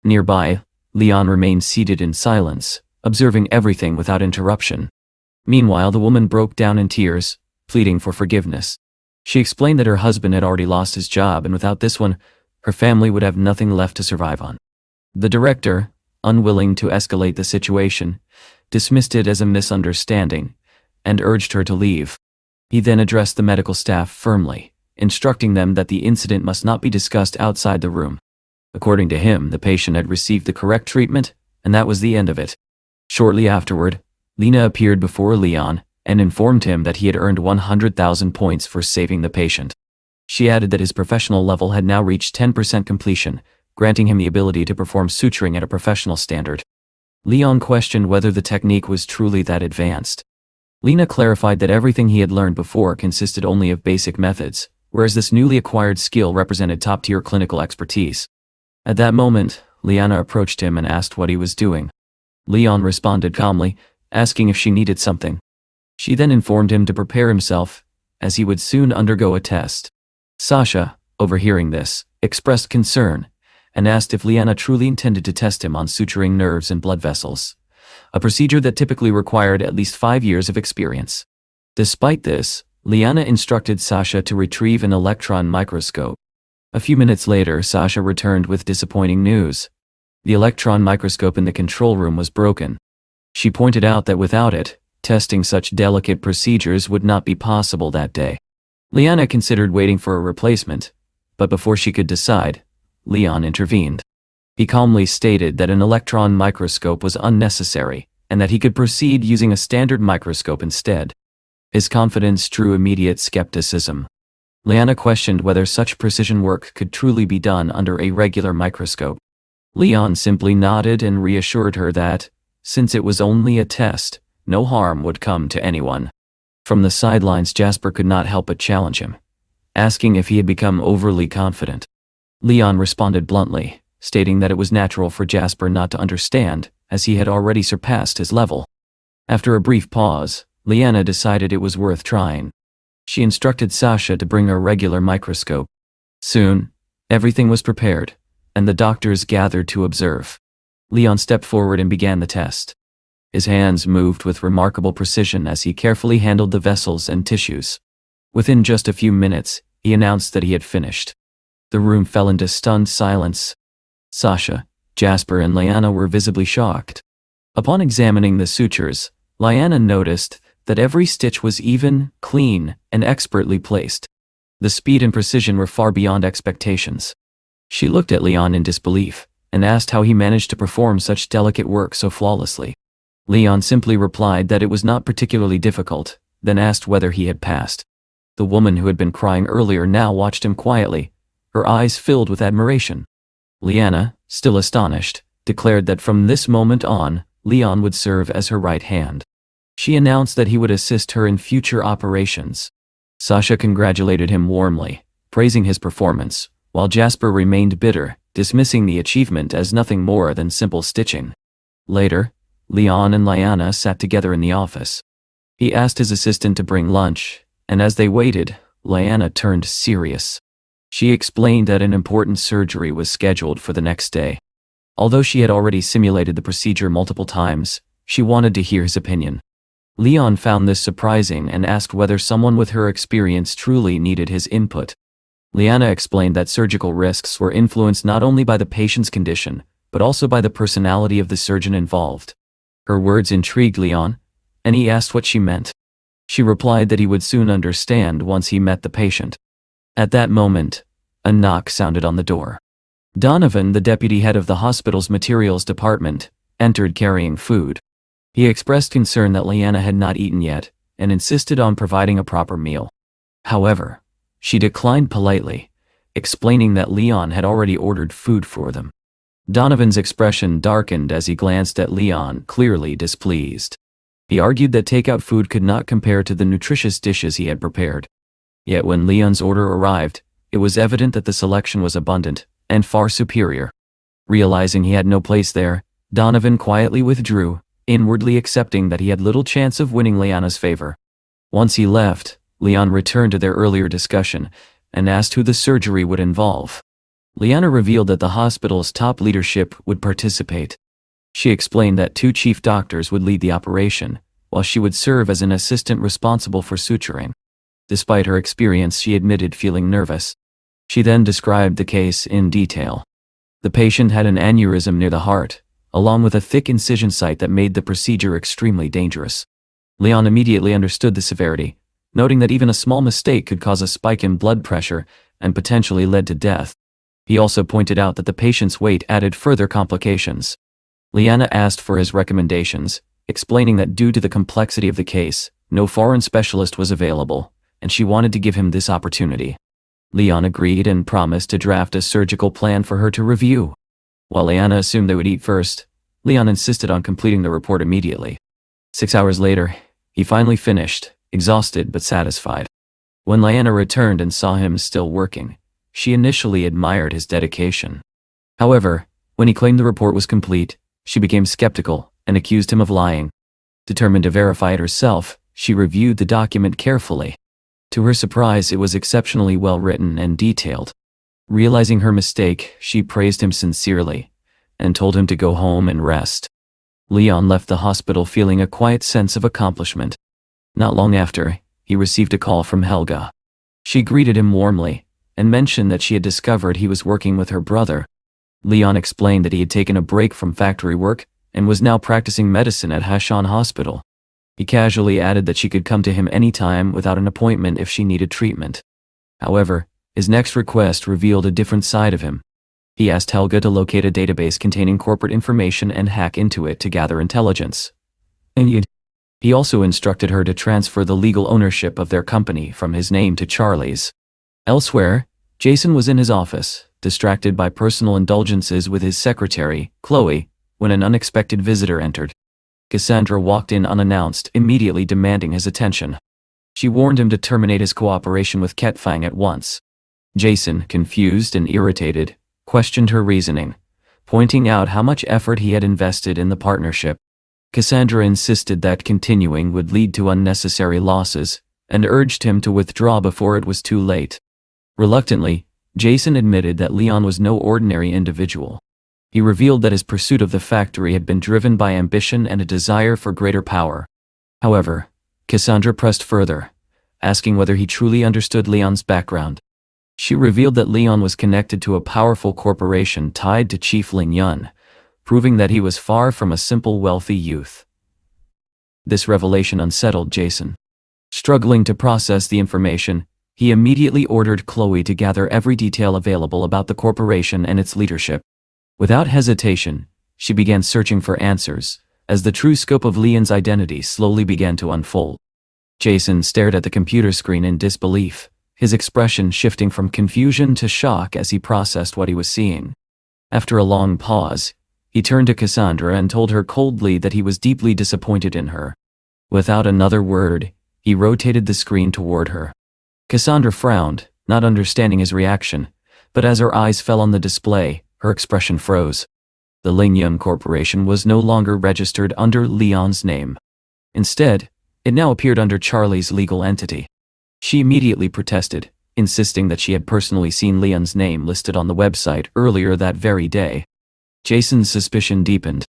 Nearby, Leon remained seated in silence, observing everything without interruption. Meanwhile, the woman broke down in tears, pleading for forgiveness. She explained that her husband had already lost his job, and without this one, her family would have nothing left to survive on. The director, unwilling to escalate the situation, dismissed it as a misunderstanding and urged her to leave. He then addressed the medical staff firmly, instructing them that the incident must not be discussed outside the room. According to him, the patient had received the correct treatment, and that was the end of it. Shortly afterward, Lena appeared before Leon and informed him that he had earned 100,000 points for saving the patient. She added that his professional level had now reached 10% completion, granting him the ability to perform suturing at a professional standard. Leon questioned whether the technique was truly that advanced. Lena clarified that everything he had learned before consisted only of basic methods, whereas this newly acquired skill represented top-tier clinical expertise. At that moment, Liana approached him and asked what he was doing. Leon responded calmly, asking if she needed something. She then informed him to prepare himself, as he would soon undergo a test. Sasha, overhearing this, expressed concern and asked if Liana truly intended to test him on suturing nerves and blood vessels, a procedure that typically required at least 5 years of experience. Despite this, Liana instructed Sasha to retrieve an electron microscope. A few minutes later, Sasha returned with disappointing news. The electron microscope in the control room was broken. She pointed out that without it, testing such delicate procedures would not be possible that day. Liana considered waiting for a replacement, but before she could decide, Leon intervened. He calmly stated that an electron microscope was unnecessary and that he could proceed using a standard microscope instead. His confidence drew immediate skepticism. Liana questioned whether such precision work could truly be done under a regular microscope. Leon simply nodded and reassured her that, since it was only a test, no harm would come to anyone. From the sidelines, Jasper could not help but challenge him, asking if he had become overly confident. Leon responded bluntly, stating that it was natural for Jasper not to understand, as he had already surpassed his level. After a brief pause, Liana decided it was worth trying. She instructed Sasha to bring a regular microscope. Soon, everything was prepared, and the doctors gathered to observe. Leon stepped forward and began the test. His hands moved with remarkable precision as he carefully handled the vessels and tissues. Within just a few minutes, he announced that he had finished. The room fell into stunned silence. Sasha, Jasper, and Liana were visibly shocked. Upon examining the sutures, Liana noticed that every stitch was even, clean, and expertly placed. The speed and precision were far beyond expectations. She looked at Leon in disbelief and asked how he managed to perform such delicate work so flawlessly. Leon simply replied that it was not particularly difficult, then asked whether he had passed. The woman who had been crying earlier now watched him quietly, her eyes filled with admiration. Liana, still astonished, declared that from this moment on, Leon would serve as her right hand. She announced that he would assist her in future operations. Sasha congratulated him warmly, praising his performance, while Jasper remained bitter, dismissing the achievement as nothing more than simple stitching. Later, Leon and Liana sat together in the office. He asked his assistant to bring lunch, and as they waited, Liana turned serious. She explained that an important surgery was scheduled for the next day. Although she had already simulated the procedure multiple times, she wanted to hear his opinion. Leon found this surprising and asked whether someone with her experience truly needed his input. Liana explained that surgical risks were influenced not only by the patient's condition, but also by the personality of the surgeon involved. Her words intrigued Leon, and he asked what she meant. She replied that he would soon understand once he met the patient. At that moment, a knock sounded on the door. Donovan, the deputy head of the hospital's materials department, entered carrying food. He expressed concern that Liana had not eaten yet, and insisted on providing a proper meal. However, she declined politely, explaining that Leon had already ordered food for them. Donovan's expression darkened as he glanced at Leon, clearly displeased. He argued that takeout food could not compare to the nutritious dishes he had prepared. Yet when Leon's order arrived, it was evident that the selection was abundant and far superior. Realizing he had no place there, Donovan quietly withdrew, inwardly accepting that he had little chance of winning Leanna's favor. Once he left, Leon returned to their earlier discussion and asked who the surgery would involve. Liana revealed that the hospital's top leadership would participate. She explained that 2 chief doctors would lead the operation, while she would serve as an assistant responsible for suturing. Despite her experience, she admitted feeling nervous. She then described the case in detail. The patient had an aneurysm near the heart, along with a thick incision site that made the procedure extremely dangerous. Leon immediately understood the severity, noting that even a small mistake could cause a spike in blood pressure and potentially lead to death. He also pointed out that the patient's weight added further complications. Liana asked for his recommendations, explaining that due to the complexity of the case, no foreign specialist was available, and she wanted to give him this opportunity. Leon agreed and promised to draft a surgical plan for her to review. While Liana assumed they would eat first, Leon insisted on completing the report immediately. 6 hours later, he finally finished, exhausted but satisfied. When Liana returned and saw him still working, she initially admired his dedication. However, when he claimed the report was complete, she became skeptical and accused him of lying. Determined to verify it herself, she reviewed the document carefully. To her surprise, it was exceptionally well written and detailed. Realizing her mistake, she praised him sincerely and told him to go home and rest. Leon left the hospital feeling a quiet sense of accomplishment. Not long after, he received a call from Helga. She greeted him warmly and mentioned that she had discovered he was working with her brother. Leon explained that he had taken a break from factory work and was now practicing medicine at Hashan Hospital. He casually added that she could come to him anytime without an appointment if she needed treatment. However, his next request revealed a different side of him. He asked Helga to locate a database containing corporate information and hack into it to gather intelligence. He also instructed her to transfer the legal ownership of their company from his name to Charlie's. Elsewhere, Jason was in his office, distracted by personal indulgences with his secretary, Chloe, when an unexpected visitor entered. Cassandra walked in unannounced, immediately demanding his attention. She warned him to terminate his cooperation with Ketfang at once. Jason, confused and irritated, questioned her reasoning, pointing out how much effort he had invested in the partnership. Cassandra insisted that continuing would lead to unnecessary losses, and urged him to withdraw before it was too late. Reluctantly, Jason admitted that Leon was no ordinary individual. He revealed that his pursuit of the factory had been driven by ambition and a desire for greater power. However, Cassandra pressed further, asking whether he truly understood Leon's background. She revealed that Leon was connected to a powerful corporation tied to Chief Ling Yun, proving that he was far from a simple wealthy youth. This revelation unsettled Jason. Struggling to process the information, he immediately ordered Chloe to gather every detail available about the corporation and its leadership. Without hesitation, she began searching for answers, as the true scope of Leon's identity slowly began to unfold. Jason stared at the computer screen in disbelief, his expression shifting from confusion to shock as he processed what he was seeing. After a long pause, he turned to Cassandra and told her coldly that he was deeply disappointed in her. Without another word, he rotated the screen toward her. Cassandra frowned, not understanding his reaction, but as her eyes fell on the display, her expression froze. The Ling Yun Corporation was no longer registered under Leon's name. Instead, it now appeared under Charlie's legal entity. She immediately protested, insisting that she had personally seen Leon's name listed on the website earlier that very day. Jason's suspicion deepened.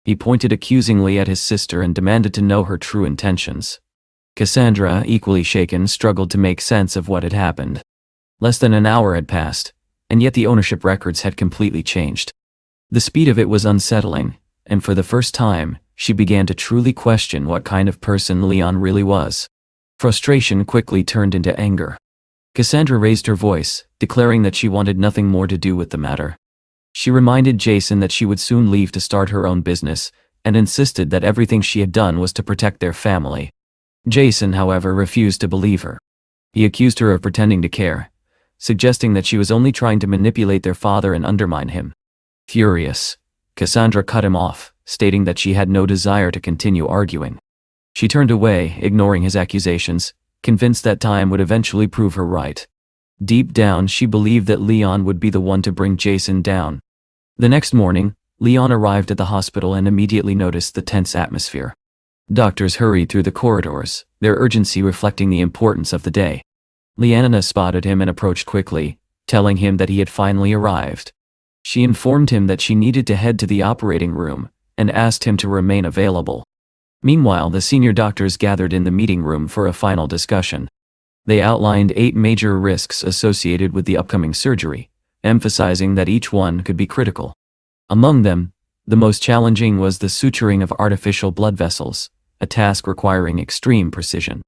He pointed accusingly at his sister and demanded to know her true intentions. Cassandra, equally shaken, struggled to make sense of what had happened. Less than an hour had passed, and yet the ownership records had completely changed. The speed of it was unsettling, and for the first time, she began to truly question what kind of person Leon really was. Frustration quickly turned into anger. Cassandra raised her voice, declaring that she wanted nothing more to do with the matter. She reminded Jason that she would soon leave to start her own business, and insisted that everything she had done was to protect their family. Jason, however, refused to believe her. He accused her of pretending to care, suggesting that she was only trying to manipulate their father and undermine him. Furious, Cassandra cut him off, stating that she had no desire to continue arguing. She turned away, ignoring his accusations, convinced that time would eventually prove her right. Deep down, she believed that Leon would be the one to bring Jason down. The next morning, Leon arrived at the hospital and immediately noticed the tense atmosphere. Doctors hurried through the corridors, their urgency reflecting the importance of the day. Leanna spotted him and approached quickly, telling him that he had finally arrived. She informed him that she needed to head to the operating room, and asked him to remain available. Meanwhile, the senior doctors gathered in the meeting room for a final discussion. They outlined 8 major risks associated with the upcoming surgery, emphasizing that each one could be critical. Among them, the most challenging was the suturing of artificial blood vessels, a task requiring extreme precision.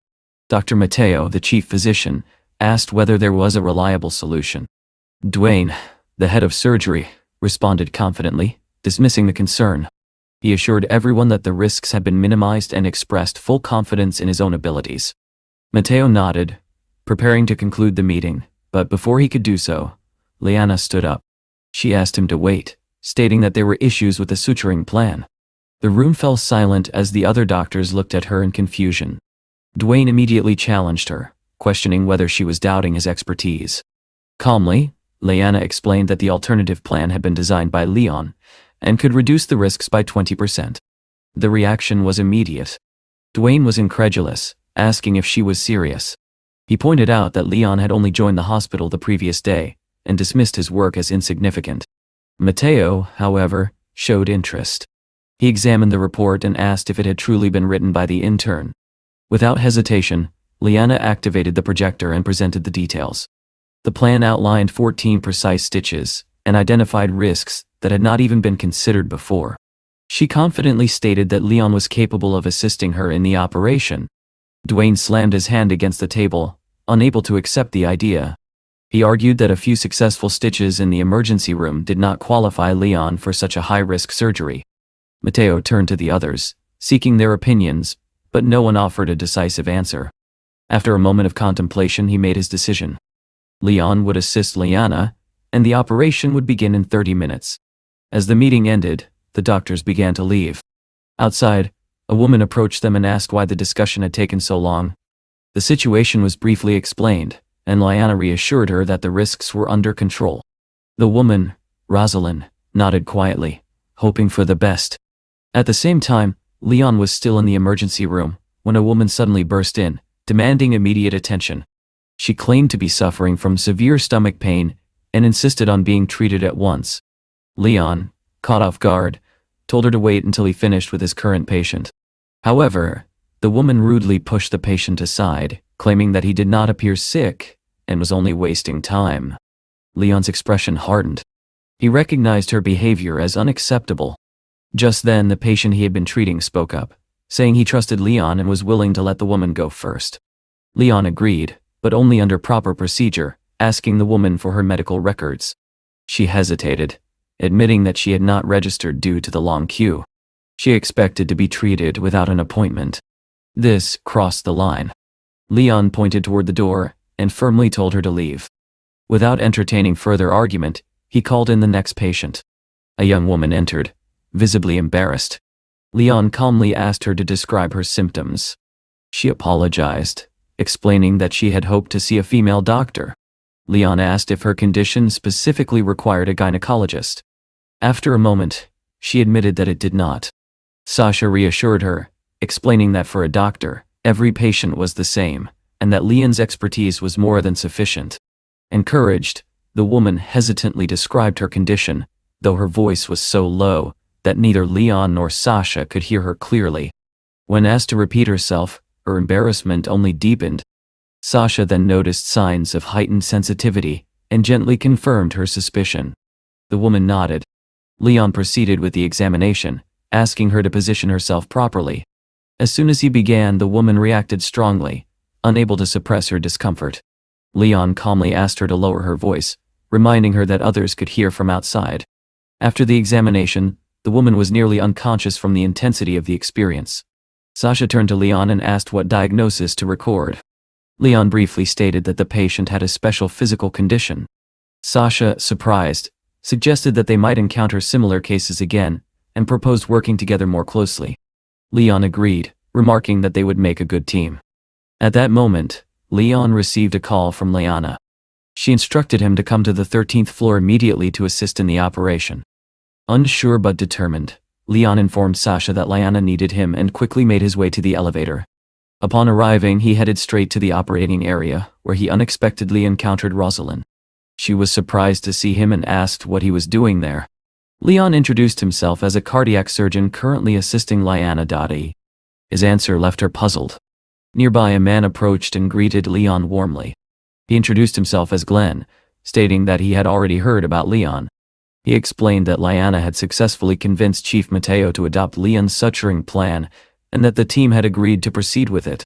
Dr. Mateo, the chief physician, asked whether there was a reliable solution. Dwayne, the head of surgery, responded confidently, dismissing the concern. He assured everyone that the risks had been minimized and expressed full confidence in his own abilities. Mateo nodded, preparing to conclude the meeting, but before he could do so, Leanna stood up. She asked him to wait, stating that there were issues with the suturing plan. The room fell silent as the other doctors looked at her in confusion. Dwayne immediately challenged her, questioning whether she was doubting his expertise. Calmly, Leanna explained that the alternative plan had been designed by Leon, and could reduce the risks by 20%. The reaction was immediate. Dwayne was incredulous, asking if she was serious. He pointed out that Leon had only joined the hospital the previous day, and dismissed his work as insignificant. Mateo, however, showed interest. He examined the report and asked if it had truly been written by the intern. Without hesitation, Leanna activated the projector and presented the details. The plan outlined 14 precise stitches, and identified risks that had not even been considered before. She confidently stated that Leon was capable of assisting her in the operation. Dwayne slammed his hand against the table, unable to accept the idea. He argued that a few successful stitches in the emergency room did not qualify Leon for such a high-risk surgery. Mateo turned to the others, seeking their opinions, but no one offered a decisive answer. After a moment of contemplation, he made his decision. Leon would assist Leanna, and the operation would begin in 30 minutes. As the meeting ended, the doctors began to leave. Outside, a woman approached them and asked why the discussion had taken so long. The situation was briefly explained, and Leanna reassured her that the risks were under control. The woman, Rosalind, nodded quietly, hoping for the best. At the same time, Leon was still in the emergency room when a woman suddenly burst in, demanding immediate attention. She claimed to be suffering from severe stomach pain and insisted on being treated at once. Leon, caught off guard, told her to wait until he finished with his current patient. However, the woman rudely pushed the patient aside, claiming that he did not appear sick and was only wasting time. Leon's expression hardened. He recognized her behavior as unacceptable. Just then, the patient he had been treating spoke up, saying he trusted Leon and was willing to let the woman go first. Leon agreed, but only under proper procedure, asking the woman for her medical records. She hesitated, admitting that she had not registered due to the long queue. She expected to be treated without an appointment. This crossed the line. Leon pointed toward the door and firmly told her to leave. Without entertaining further argument, he called in the next patient. A young woman entered, visibly embarrassed. Leon calmly asked her to describe her symptoms. She apologized, explaining that she had hoped to see a female doctor. Leon asked if her condition specifically required a gynecologist. After a moment, she admitted that it did not. Sasha reassured her, explaining that for a doctor, every patient was the same, and that Leon's expertise was more than sufficient. Encouraged, the woman hesitantly described her condition, though her voice was so low that neither Leon nor Sasha could hear her clearly. When asked to repeat herself, her embarrassment only deepened. Sasha then noticed signs of heightened sensitivity and gently confirmed her suspicion. The woman nodded. Leon proceeded with the examination, asking her to position herself properly. As soon as he began, the woman reacted strongly, unable to suppress her discomfort. Leon calmly asked her to lower her voice, reminding her that others could hear from outside. After the examination, the woman was nearly unconscious from the intensity of the experience. Sasha turned to Leon and asked what diagnosis to record. Leon briefly stated that the patient had a special physical condition. Sasha, surprised, suggested that they might encounter similar cases again, and proposed working together more closely. Leon agreed, remarking that they would make a good team. At that moment, Leon received a call from Liana. She instructed him to come to the 13th floor immediately to assist in the operation. Unsure but determined, Leon informed Sasha that Liana needed him and quickly made his way to the elevator. Upon arriving, he headed straight to the operating area, where he unexpectedly encountered Rosalind. She was surprised to see him and asked what he was doing there. Leon introduced himself as a cardiac surgeon currently assisting Liana. His answer left her puzzled. Nearby, a man approached and greeted Leon warmly. He introduced himself as Glenn, stating that he had already heard about Leon. He explained that Liana had successfully convinced Chief Mateo to adopt Leon's suturing plan, and that the team had agreed to proceed with it.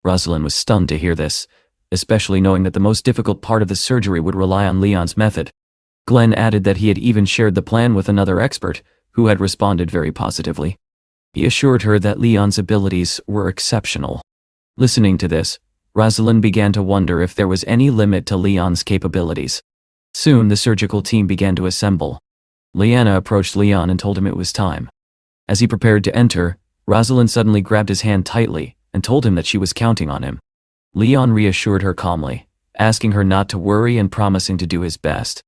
Rosalind was stunned to hear this, especially knowing that the most difficult part of the surgery would rely on Leon's method. Glenn added that he had even shared the plan with another expert, who had responded very positively. He assured her that Leon's abilities were exceptional. Listening to this, Rosalind began to wonder if there was any limit to Leon's capabilities. Soon the surgical team began to assemble. Liana approached Leon and told him it was time. As he prepared to enter, Rosalind suddenly grabbed his hand tightly and told him that she was counting on him. Leon reassured her calmly, asking her not to worry and promising to do his best.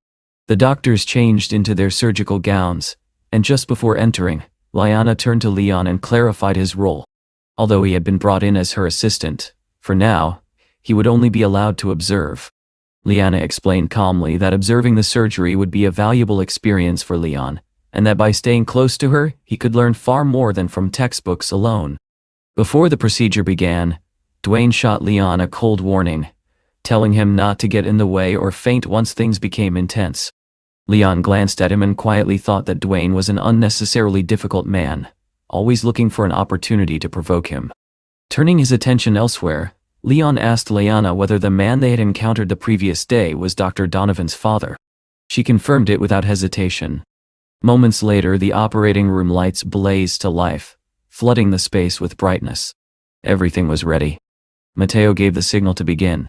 The doctors changed into their surgical gowns, and just before entering, Liana turned to Leon and clarified his role. Although he had been brought in as her assistant, for now, he would only be allowed to observe. Liana explained calmly that observing the surgery would be a valuable experience for Leon, and that by staying close to her, he could learn far more than from textbooks alone. Before the procedure began, Dwayne shot Leon a cold warning, telling him not to get in the way or faint once things became intense. Leon glanced at him and quietly thought that Dwayne was an unnecessarily difficult man, always looking for an opportunity to provoke him. Turning his attention elsewhere, Leon asked Liana whether the man they had encountered the previous day was Dr. Donovan's father. She confirmed it without hesitation. Moments later, the operating room lights blazed to life, flooding the space with brightness. Everything was ready. Mateo gave the signal to begin.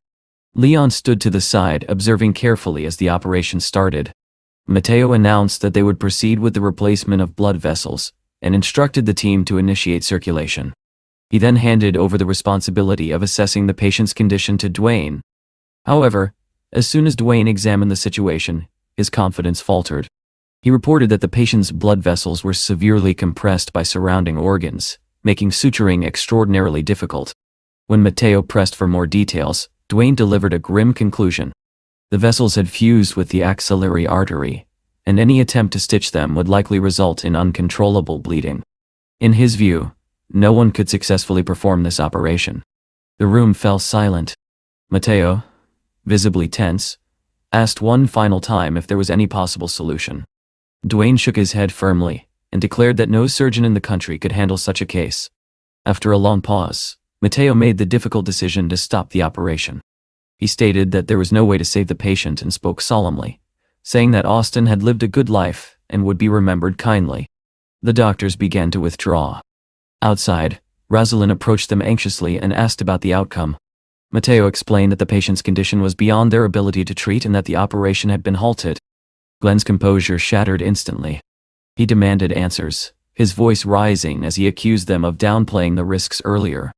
Leon stood to the side, observing carefully as the operation started. Mateo announced that they would proceed with the replacement of blood vessels, and instructed the team to initiate circulation. He then handed over the responsibility of assessing the patient's condition to Dwayne. However, as soon as Dwayne examined the situation, his confidence faltered. He reported that the patient's blood vessels were severely compressed by surrounding organs, making suturing extraordinarily difficult. When Mateo pressed for more details, Dwayne delivered a grim conclusion. The vessels had fused with the axillary artery, and any attempt to stitch them would likely result in uncontrollable bleeding. In his view, no one could successfully perform this operation. The room fell silent. Mateo, visibly tense, asked one final time if there was any possible solution. Dwayne shook his head firmly and declared that no surgeon in the country could handle such a case. After a long pause, Mateo made the difficult decision to stop the operation. He stated that there was no way to save the patient and spoke solemnly, saying that Austin had lived a good life and would be remembered kindly. The doctors began to withdraw. Outside, Rosalind approached them anxiously and asked about the outcome. Mateo explained that the patient's condition was beyond their ability to treat and that the operation had been halted. Glenn's composure shattered instantly. He demanded answers, his voice rising as he accused them of downplaying the risks earlier.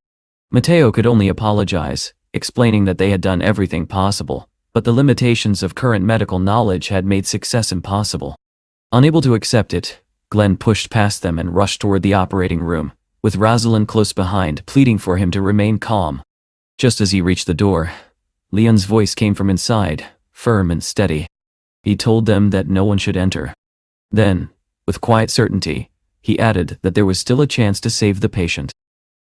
Mateo could only apologize, explaining that they had done everything possible, but the limitations of current medical knowledge had made success impossible. Unable to accept it, Glenn pushed past them and rushed toward the operating room, with Rosalind close behind, pleading for him to remain calm. Just as he reached the door, Leon's voice came from inside, firm and steady. He told them that no one should enter. Then, with quiet certainty, he added that there was still a chance to save the patient.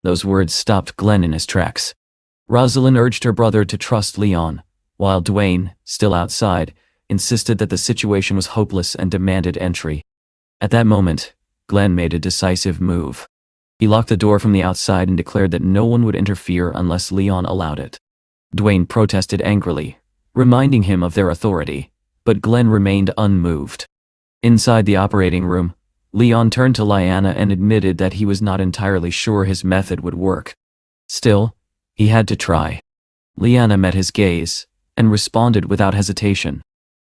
Those words stopped Glenn in his tracks. Rosalind urged her brother to trust Leon, while Dwayne, still outside, insisted that the situation was hopeless and demanded entry. At that moment, Glenn made a decisive move. He locked the door from the outside and declared that no one would interfere unless Leon allowed it. Dwayne protested angrily, reminding him of their authority, but Glenn remained unmoved. Inside the operating room, Leon turned to Lyanna and admitted that he was not entirely sure his method would work. Still, he had to try. Lyanna met his gaze and responded without hesitation.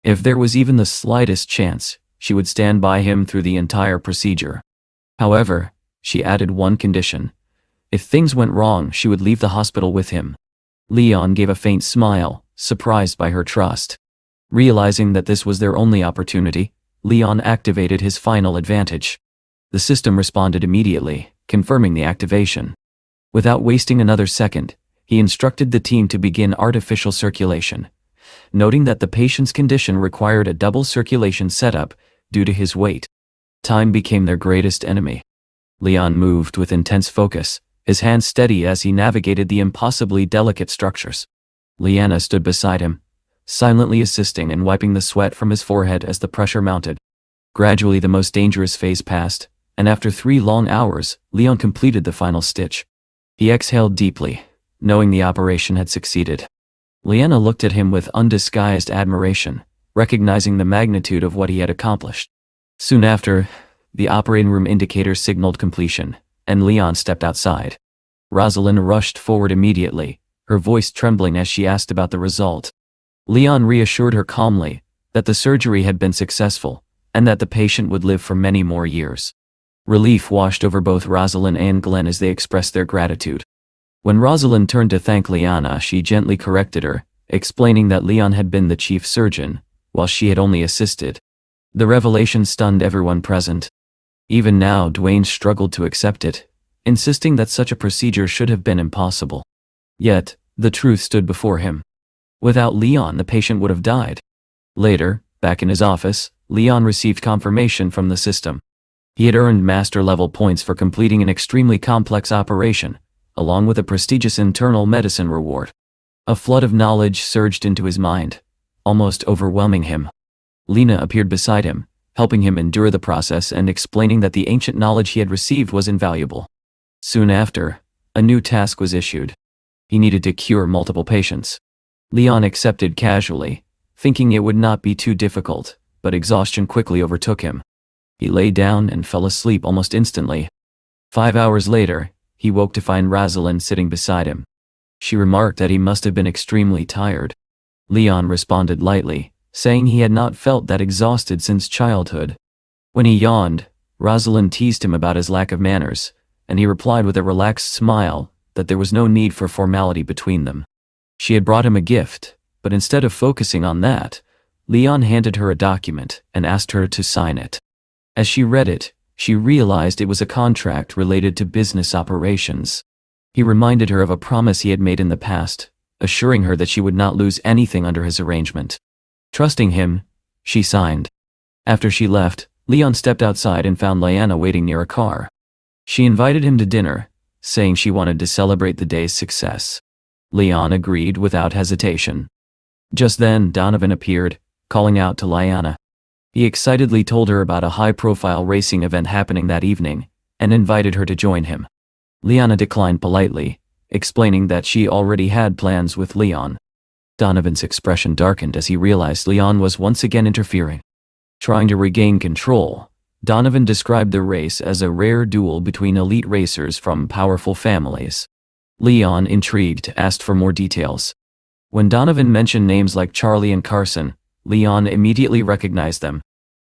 If there was even the slightest chance, she would stand by him through the entire procedure. However, she added one condition. If things went wrong, she would leave the hospital with him. Leon gave a faint smile, surprised by her trust. Realizing that this was their only opportunity, Leon activated his final advantage. The system responded immediately, confirming the activation. Without wasting another second, he instructed the team to begin artificial circulation, noting that the patient's condition required a double circulation setup due to his weight. Time became their greatest enemy. Leon moved with intense focus, his hands steady as he navigated the impossibly delicate structures. Lyanna stood beside him, silently assisting and wiping the sweat from his forehead as the pressure mounted. Gradually the most dangerous phase passed, and after 3 long hours, Leon completed the final stitch. He exhaled deeply, knowing the operation had succeeded. Lyanna looked at him with undisguised admiration, recognizing the magnitude of what he had accomplished. Soon after, the operating room indicator signaled completion, and Leon stepped outside. Rosalind rushed forward immediately, her voice trembling as she asked about the result. Leon reassured her calmly that the surgery had been successful, and that the patient would live for many more years. Relief washed over both Rosalind and Glenn as they expressed their gratitude. When Rosalind turned to thank Lyanna, she gently corrected her, explaining that Leon had been the chief surgeon, while she had only assisted. The revelation stunned everyone present. Even now, Dwayne struggled to accept it, insisting that such a procedure should have been impossible. Yet, the truth stood before him. Without Leon, the patient would have died. Later, back in his office, Leon received confirmation from the system. He had earned master-level points for completing an extremely complex operation, along with a prestigious internal medicine reward. A flood of knowledge surged into his mind, almost overwhelming him. Lena appeared beside him, helping him endure the process and explaining that the ancient knowledge he had received was invaluable. Soon after, a new task was issued. He needed to cure multiple patients. Leon accepted casually, thinking it would not be too difficult, but exhaustion quickly overtook him. He lay down and fell asleep almost instantly. 5 hours later, he woke to find Rosalind sitting beside him. She remarked that he must have been extremely tired. Leon responded lightly, saying he had not felt that exhausted since childhood. When he yawned, Rosalind teased him about his lack of manners, and he replied with a relaxed smile that there was no need for formality between them. She had brought him a gift, but instead of focusing on that, Leon handed her a document and asked her to sign it. As she read it, she realized it was a contract related to business operations. He reminded her of a promise he had made in the past, assuring her that she would not lose anything under his arrangement. Trusting him, she signed. After she left, Leon stepped outside and found Lyanna waiting near a car. She invited him to dinner, saying she wanted to celebrate the day's success. Leon agreed without hesitation. Just then, Donovan appeared, calling out to Lyanna. He excitedly told her about a high-profile racing event happening that evening, and invited her to join him. Lyanna declined politely, explaining that she already had plans with Leon. Donovan's expression darkened as he realized Leon was once again interfering. Trying to regain control, Donovan described the race as a rare duel between elite racers from powerful families. Leon, intrigued, asked for more details. When Donovan mentioned names like Charlie and Carson, Leon immediately recognized them.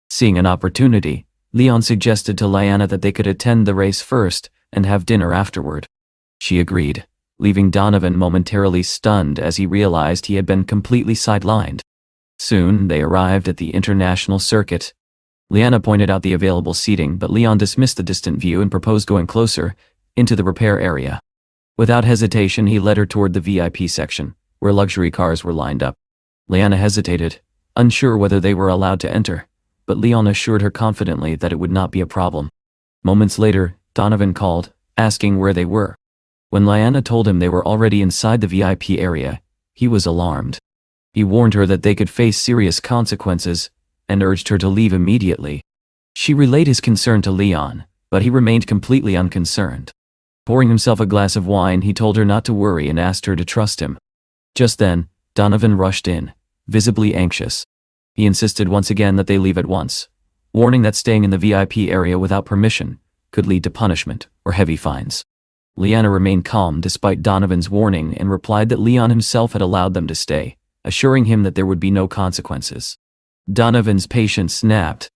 Seeing an opportunity, Leon suggested to Lyanna that they could attend the race first and have dinner afterward. She agreed, leaving Donovan momentarily stunned as he realized he had been completely sidelined. Soon, they arrived at the international circuit. Lyanna pointed out the available seating, but Leon dismissed the distant view and proposed going closer, into the repair area. Without hesitation, he led her toward the VIP section, where luxury cars were lined up. Lyanna hesitated, unsure whether they were allowed to enter, but Leon assured her confidently that it would not be a problem. Moments later, Donovan called, asking where they were. When Lyanna told him they were already inside the VIP area, he was alarmed. He warned her that they could face serious consequences, and urged her to leave immediately. She relayed his concern to Leon, but he remained completely unconcerned. Pouring himself a glass of wine, he told her not to worry and asked her to trust him. Just then, Donovan rushed in, visibly anxious. He insisted once again that they leave at once, warning that staying in the VIP area without permission could lead to punishment or heavy fines. Leanna remained calm despite Donovan's warning and replied that Leon himself had allowed them to stay, assuring him that there would be no consequences. Donovan's patience snapped.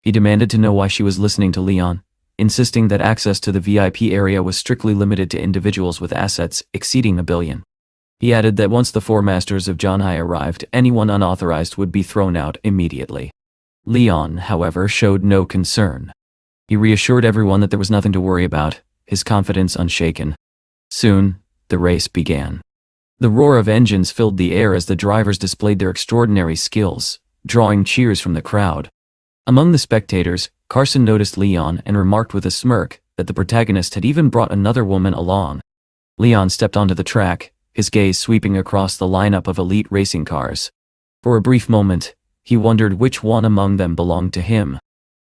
He demanded to know why she was listening to Leon, insisting that access to the VIP area was strictly limited to individuals with assets exceeding $1 billion. He added that once the four masters of Janhai arrived, anyone unauthorized would be thrown out immediately. Leon, however, showed no concern. He reassured everyone that there was nothing to worry about, his confidence unshaken. Soon, the race began. The roar of engines filled the air as the drivers displayed their extraordinary skills, drawing cheers from the crowd. Among the spectators, Carson noticed Leon and remarked with a smirk that the protagonist had even brought another woman along. Leon stepped onto the track, his gaze sweeping across the lineup of elite racing cars. For a brief moment, he wondered which one among them belonged to him.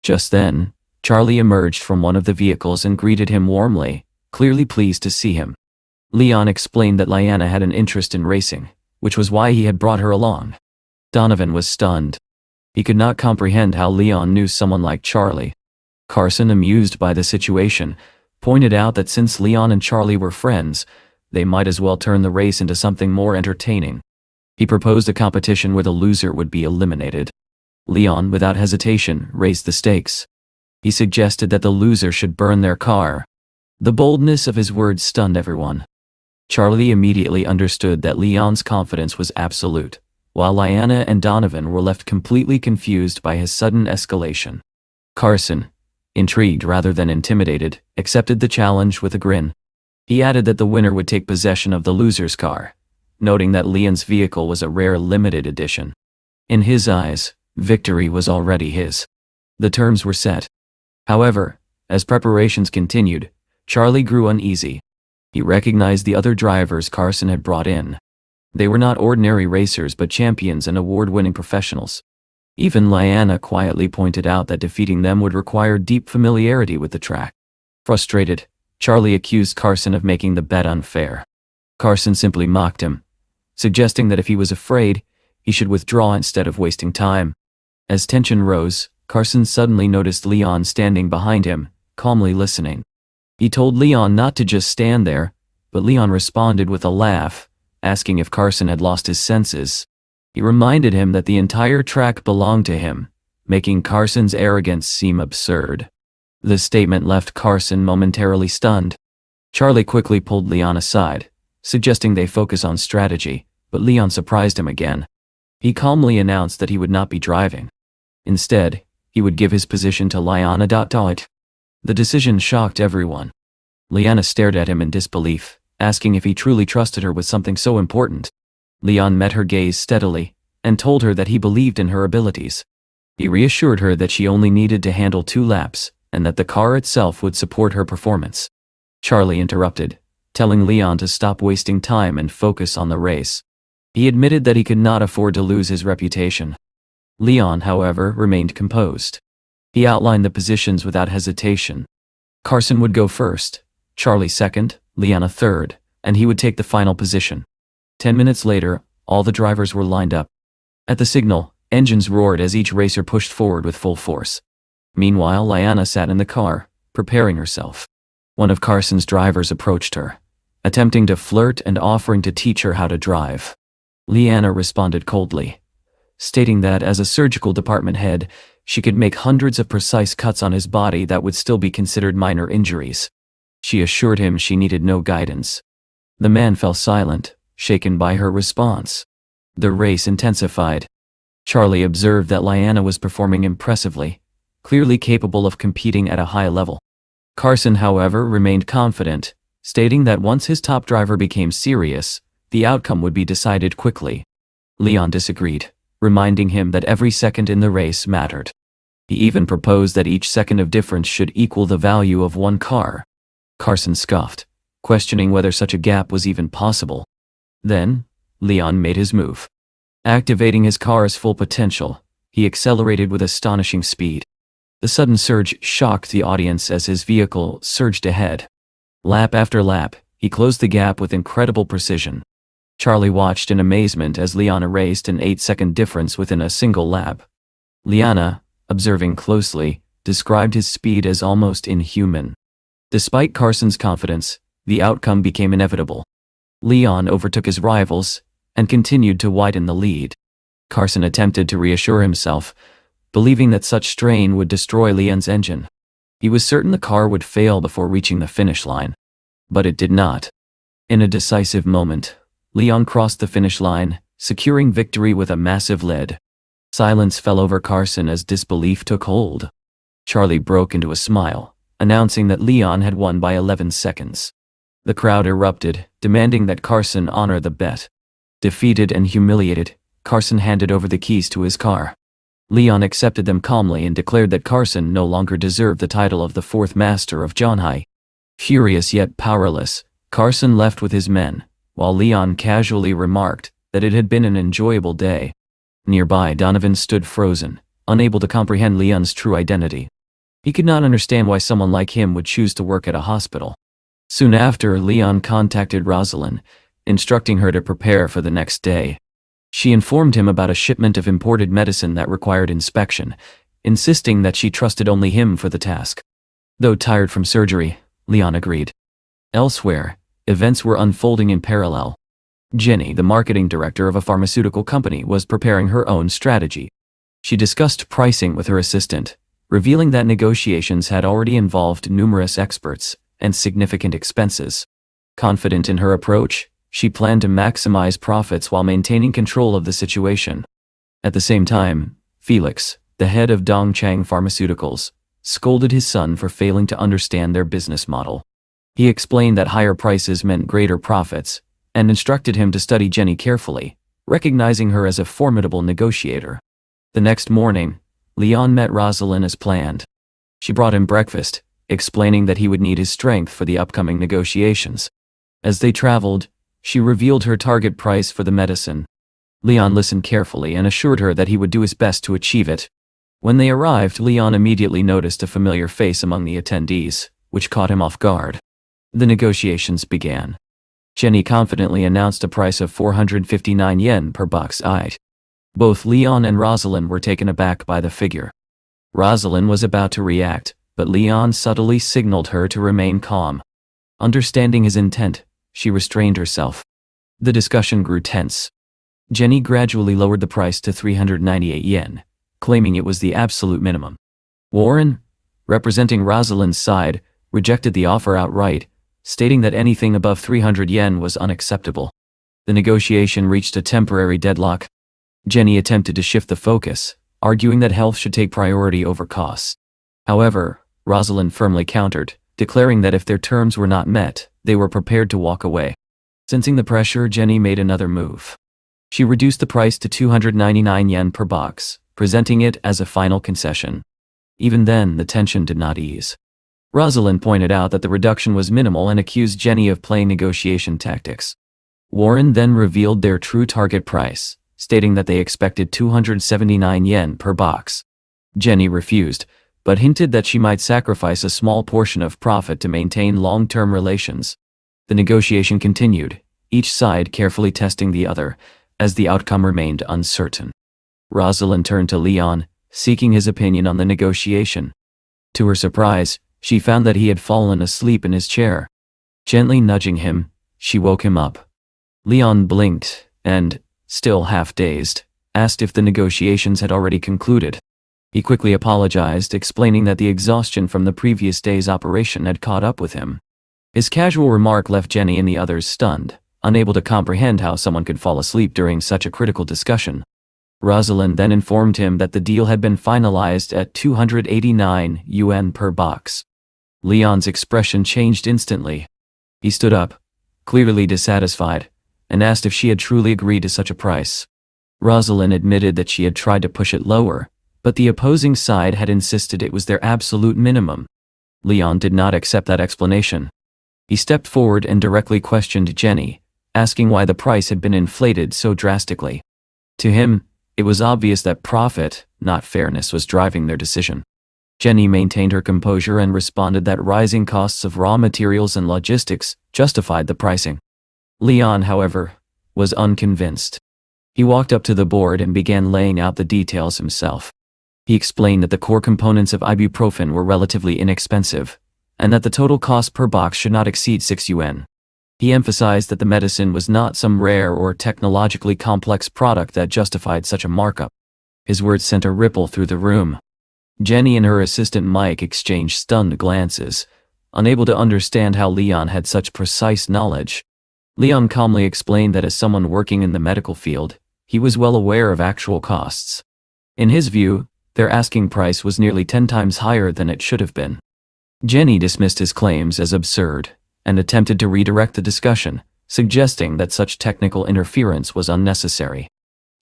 Just then, Charlie emerged from one of the vehicles and greeted him warmly, clearly pleased to see him. Leon explained that Lyanna had an interest in racing, which was why he had brought her along. Donovan was stunned. He could not comprehend how Leon knew someone like Charlie. Carson, amused by the situation, pointed out that since Leon and Charlie were friends, they might as well turn the race into something more entertaining. He proposed a competition where the loser would be eliminated. Leon, without hesitation, raised the stakes. He suggested that the loser should burn their car. The boldness of his words stunned everyone. Charlie immediately understood that Leon's confidence was absolute, while Lyanna and Donovan were left completely confused by his sudden escalation. Carson, intrigued rather than intimidated, accepted the challenge with a grin. He added that the winner would take possession of the loser's car, noting that Leon's vehicle was a rare limited edition. In his eyes, victory was already his. The terms were set. However, as preparations continued, Charlie grew uneasy. He recognized the other drivers Carson had brought in. They were not ordinary racers but champions and award-winning professionals. Even Lyanna quietly pointed out that defeating them would require deep familiarity with the track. Frustrated, Charlie accused Carson of making the bet unfair. Carson simply mocked him, suggesting that if he was afraid, he should withdraw instead of wasting time. As tension rose, Carson suddenly noticed Leon standing behind him, calmly listening. He told Leon not to just stand there, but Leon responded with a laugh, asking if Carson had lost his senses. He reminded him that the entire track belonged to him, making Carson's arrogance seem absurd. The statement left Carson momentarily stunned. Charlie quickly pulled Leon aside, suggesting they focus on strategy, but Leon surprised him again. He calmly announced that he would not be driving. Instead, he would give his position to Lyanna. The decision shocked everyone. Lyanna stared at him in disbelief, asking if he truly trusted her with something so important. Leon met her gaze steadily, and told her that he believed in her abilities. He reassured her that she only needed to handle 2 laps, and that the car itself would support her performance. Charlie interrupted, telling Leon to stop wasting time and focus on the race. He admitted that he could not afford to lose his reputation. Leon, however, remained composed. He outlined the positions without hesitation. Carson would go first, Charlie second, Lyanna third, and he would take the final position. 10 minutes later, all the drivers were lined up. At the signal, engines roared as each racer pushed forward with full force. Meanwhile, Lyanna sat in the car, preparing herself. One of Carson's drivers approached her, attempting to flirt and offering to teach her how to drive. Lyanna responded coldly, stating that as a surgical department head, she could make hundreds of precise cuts on his body that would still be considered minor injuries. She assured him she needed no guidance. The man fell silent, shaken by her response. The race intensified. Charlie observed that Lyanna was performing impressively, clearly capable of competing at a high level. Carson, however, remained confident, stating that once his top driver became serious, the outcome would be decided quickly. Leon disagreed, reminding him that every second in the race mattered. He even proposed that each second of difference should equal the value of 1 car. Carson scoffed, questioning whether such a gap was even possible. Then, Leon made his move. Activating his car's full potential, he accelerated with astonishing speed. The sudden surge shocked the audience as his vehicle surged ahead. Lap after lap, he closed the gap with incredible precision. Charlie watched in amazement as Leon erased an 8-second difference within a single lap. Liana, observing closely, described his speed as almost inhuman. Despite Carson's confidence, the outcome became inevitable. Leon overtook his rivals and continued to widen the lead. Carson attempted to reassure himself, believing that such strain would destroy Leon's engine. He was certain the car would fail before reaching the finish line. But it did not. In a decisive moment, Leon crossed the finish line, securing victory with a massive lead. Silence fell over Carson as disbelief took hold. Charlie broke into a smile, announcing that Leon had won by 11 seconds. The crowd erupted, demanding that Carson honor the bet. Defeated and humiliated, Carson handed over the keys to his car. Leon accepted them calmly and declared that Carson no longer deserved the title of the fourth master of Jonhai. Furious yet powerless, Carson left with his men, while Leon casually remarked that it had been an enjoyable day. Nearby, Donovan stood frozen, unable to comprehend Leon's true identity. He could not understand why someone like him would choose to work at a hospital. Soon after, Leon contacted Rosalind, instructing her to prepare for the next day. She informed him about a shipment of imported medicine that required inspection, insisting that she trusted only him for the task. Though tired from surgery, Leon agreed. Elsewhere, events were unfolding in parallel. Jenny, the marketing director of a pharmaceutical company, was preparing her own strategy. She discussed pricing with her assistant, revealing that negotiations had already involved numerous experts and significant expenses. Confident in her approach, she planned to maximize profits while maintaining control of the situation. At the same time, Felix, the head of Dongchang Pharmaceuticals, scolded his son for failing to understand their business model. He explained that higher prices meant greater profits, and instructed him to study Jenny carefully, recognizing her as a formidable negotiator. The next morning, Leon met Rosalind as planned. She brought him breakfast, explaining that he would need his strength for the upcoming negotiations. As they traveled, she revealed her target price for the medicine. Leon listened carefully and assured her that he would do his best to achieve it. When they arrived, Leon immediately noticed a familiar face among the attendees, which caught him off guard. The negotiations began. Jenny confidently announced a price of 459 yen per box each. Both Leon and Rosalind were taken aback by the figure. Rosalind was about to react, but Leon subtly signaled her to remain calm. Understanding his intent, she restrained herself. The discussion grew tense. Jenny gradually lowered the price to 398 yen, claiming it was the absolute minimum. Warren, representing Rosalind's side, rejected the offer outright, stating that anything above 300 yen was unacceptable. The negotiation reached a temporary deadlock. Jenny attempted to shift the focus, arguing that health should take priority over costs. However, Rosalind firmly countered, declaring that if their terms were not met, they were prepared to walk away. Sensing the pressure, Jenny made another move. She reduced the price to 299 yen per box, presenting it as a final concession. Even then, the tension did not ease. Rosalind pointed out that the reduction was minimal and accused Jenny of playing negotiation tactics. Warren then revealed their true target price, stating that they expected 279 yen per box. Jenny refused, but hinted that she might sacrifice a small portion of profit to maintain long-term relations. The negotiation continued, each side carefully testing the other, as the outcome remained uncertain. Rosalind turned to Leon, seeking his opinion on the negotiation. To her surprise, she found that he had fallen asleep in his chair. Gently nudging him, she woke him up. Leon blinked and, still half-dazed, asked if the negotiations had already concluded. He quickly apologized, explaining that the exhaustion from the previous day's operation had caught up with him. His casual remark left Jenny and the others stunned, unable to comprehend how someone could fall asleep during such a critical discussion. Rosalind then informed him that the deal had been finalized at 289 yuan per box. Leon's expression changed instantly. He stood up, clearly dissatisfied, and asked if she had truly agreed to such a price. Rosalind admitted that she had tried to push it lower, but the opposing side had insisted it was their absolute minimum. Leon did not accept that explanation. He stepped forward and directly questioned Jenny, asking why the price had been inflated so drastically. To him, it was obvious that profit, not fairness, was driving their decision. Jenny maintained her composure and responded that rising costs of raw materials and logistics justified the pricing. Leon, however, was unconvinced. He walked up to the board and began laying out the details himself. He explained that the core components of ibuprofen were relatively inexpensive, and that the total cost per box should not exceed 6 yuan. He emphasized that the medicine was not some rare or technologically complex product that justified such a markup. His words sent a ripple through the room. Jenny and her assistant Mike exchanged stunned glances, unable to understand how Leon had such precise knowledge. Leon calmly explained that as someone working in the medical field, he was well aware of actual costs. In his view, their asking price was nearly 10 times higher than it should have been. Jenny dismissed his claims as absurd, and attempted to redirect the discussion, suggesting that such technical interference was unnecessary.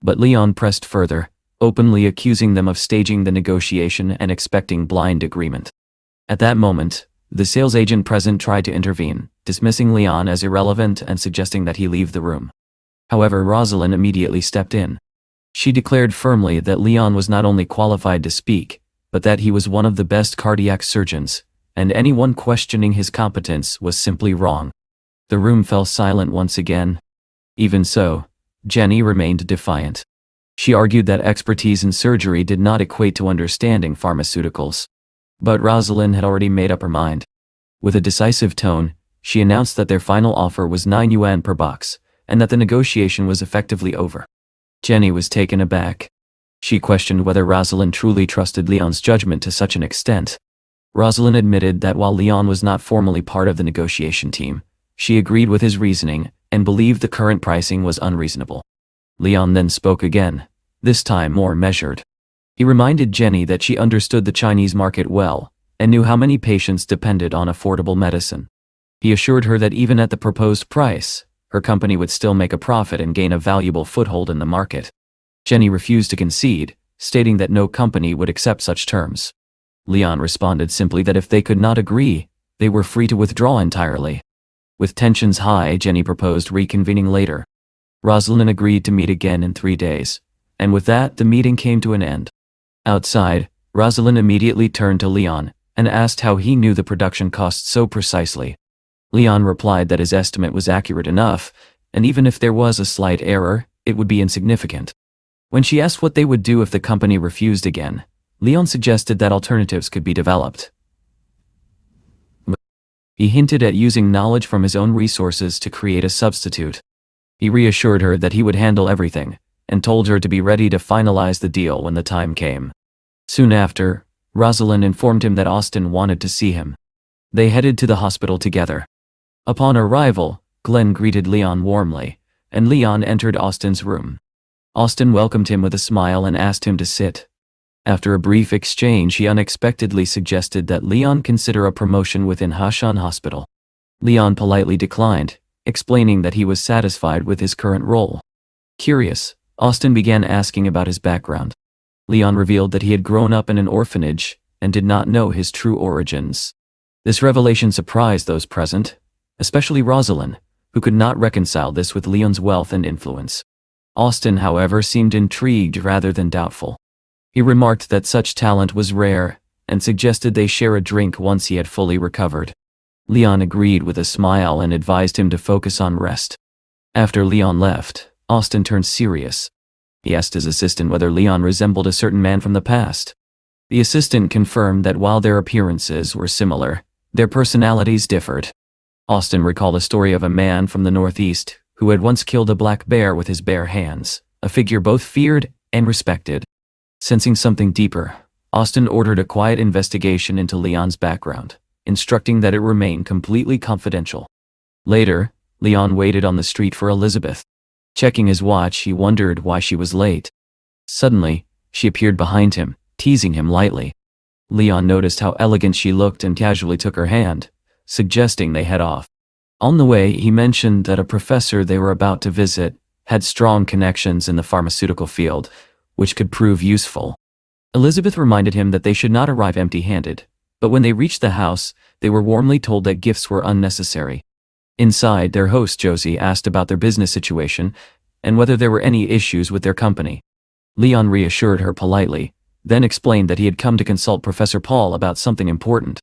But Leon pressed further, openly accusing them of staging the negotiation and expecting blind agreement. At that moment, the sales agent present tried to intervene, dismissing Leon as irrelevant and suggesting that he leave the room. However, Rosalind immediately stepped in. She declared firmly that Leon was not only qualified to speak, but that he was one of the best cardiac surgeons, and anyone questioning his competence was simply wrong. The room fell silent once again. Even so, Jenny remained defiant. She argued that expertise in surgery did not equate to understanding pharmaceuticals. But Rosalind had already made up her mind. With a decisive tone, she announced that their final offer was 9 yuan per box, and that the negotiation was effectively over. Jenny was taken aback. She questioned whether Rosalind truly trusted Leon's judgment to such an extent. Rosalind admitted that while Leon was not formally part of the negotiation team, she agreed with his reasoning and believed the current pricing was unreasonable. Leon then spoke again, this time more measured. He reminded Jenny that she understood the Chinese market well and knew how many patients depended on affordable medicine. He assured her that even at the proposed price, her company would still make a profit and gain a valuable foothold in the market. Jenny refused to concede, stating that no company would accept such terms. Leon responded simply that if they could not agree, they were free to withdraw entirely. With tensions high, Jenny proposed reconvening later. Rosalind agreed to meet again in 3 days, and with that the meeting came to an end. Outside, Rosalind immediately turned to Leon and asked how he knew the production cost so precisely. Leon replied that his estimate was accurate enough, and even if there was a slight error, it would be insignificant. When she asked what they would do if the company refused again, Leon suggested that alternatives could be developed. He hinted at using knowledge from his own resources to create a substitute. He reassured her that he would handle everything, and told her to be ready to finalize the deal when the time came. Soon after, Rosalind informed him that Austin wanted to see him. They headed to the hospital together. Upon arrival, Glenn greeted Leon warmly, and Leon entered Austin's room. Austin welcomed him with a smile and asked him to sit. After a brief exchange, he unexpectedly suggested that Leon consider a promotion within Hashan Hospital. Leon politely declined, explaining that he was satisfied with his current role. Curious, Austin began asking about his background. Leon revealed that he had grown up in an orphanage and did not know his true origins. This revelation surprised those present, especially Rosalind, who could not reconcile this with Leon's wealth and influence. Austin, however, seemed intrigued rather than doubtful. He remarked that such talent was rare and suggested they share a drink once he had fully recovered. Leon agreed with a smile and advised him to focus on rest. After Leon left, Austin turned serious. He asked his assistant whether Leon resembled a certain man from the past. The assistant confirmed that while their appearances were similar, their personalities differed. Austin recalled a story of a man from the Northeast who had once killed a black bear with his bare hands, a figure both feared and respected. Sensing something deeper, Austin ordered a quiet investigation into Leon's background, instructing that it remain completely confidential. Later, Leon waited on the street for Elizabeth. Checking his watch, he wondered why she was late. Suddenly, she appeared behind him, teasing him lightly. Leon noticed how elegant she looked and casually took her hand, suggesting they head off. On the way, he mentioned that a professor they were about to visit had strong connections in the pharmaceutical field, which could prove useful. Elizabeth reminded him that they should not arrive empty-handed, but when they reached the house, they were warmly told that gifts were unnecessary. Inside, their host Josie asked about their business situation and whether there were any issues with their company. Leon reassured her politely, then explained that he had come to consult Professor Paul about something important.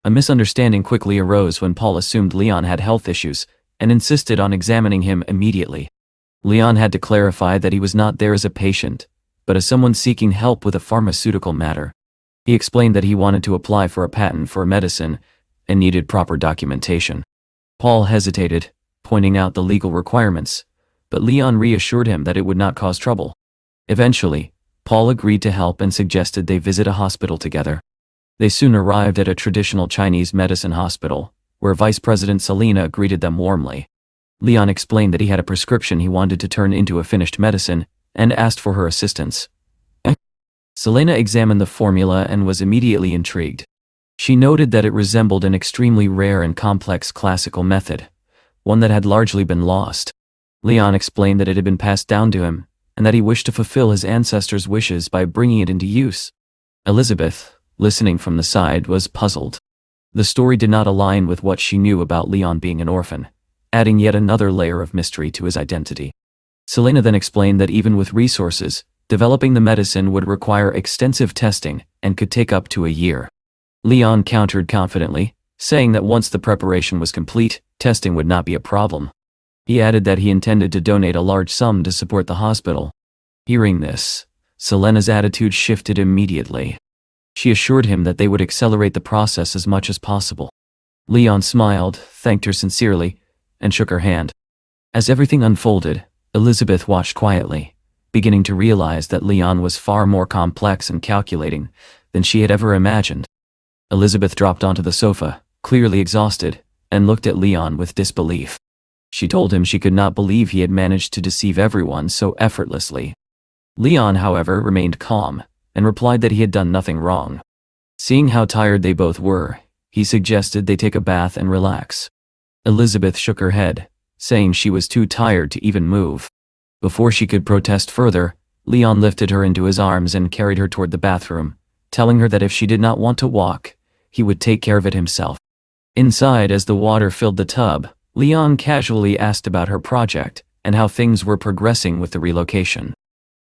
A misunderstanding quickly arose when Paul assumed Leon had health issues and insisted on examining him immediately. Leon had to clarify that he was not there as a patient, but as someone seeking help with a pharmaceutical matter. He explained that he wanted to apply for a patent for a medicine and needed proper documentation. Paul hesitated, pointing out the legal requirements, but Leon reassured him that it would not cause trouble. Eventually, Paul agreed to help and suggested they visit a hospital together. They soon arrived at a traditional Chinese medicine hospital, where Vice President Selena greeted them warmly. Leon explained that he had a prescription he wanted to turn into a finished medicine and asked for her assistance. Selena examined the formula and was immediately intrigued. She noted that it resembled an extremely rare and complex classical method, one that had largely been lost. Leon explained that it had been passed down to him, and that he wished to fulfill his ancestors' wishes by bringing it into use. Elizabeth, listening from the side, was puzzled. The story did not align with what she knew about Leon being an orphan, adding yet another layer of mystery to his identity. Selena then explained that even with resources, developing the medicine would require extensive testing and could take up to a year. Leon countered confidently, saying that once the preparation was complete, testing would not be a problem. He added that he intended to donate a large sum to support the hospital. Hearing this, Selena's attitude shifted immediately. She assured him that they would accelerate the process as much as possible. Leon smiled, thanked her sincerely, and shook her hand. As everything unfolded, Elizabeth watched quietly, beginning to realize that Leon was far more complex and calculating than she had ever imagined. Elizabeth dropped onto the sofa, clearly exhausted, and looked at Leon with disbelief. She told him she could not believe he had managed to deceive everyone so effortlessly. Leon, however, remained calm, and replied that he had done nothing wrong. Seeing how tired they both were, he suggested they take a bath and relax. Elizabeth shook her head, saying she was too tired to even move. Before she could protest further, Leon lifted her into his arms and carried her toward the bathroom, telling her that if she did not want to walk, he would take care of it himself. Inside, as the water filled the tub, Leon casually asked about her project and how things were progressing with the relocation.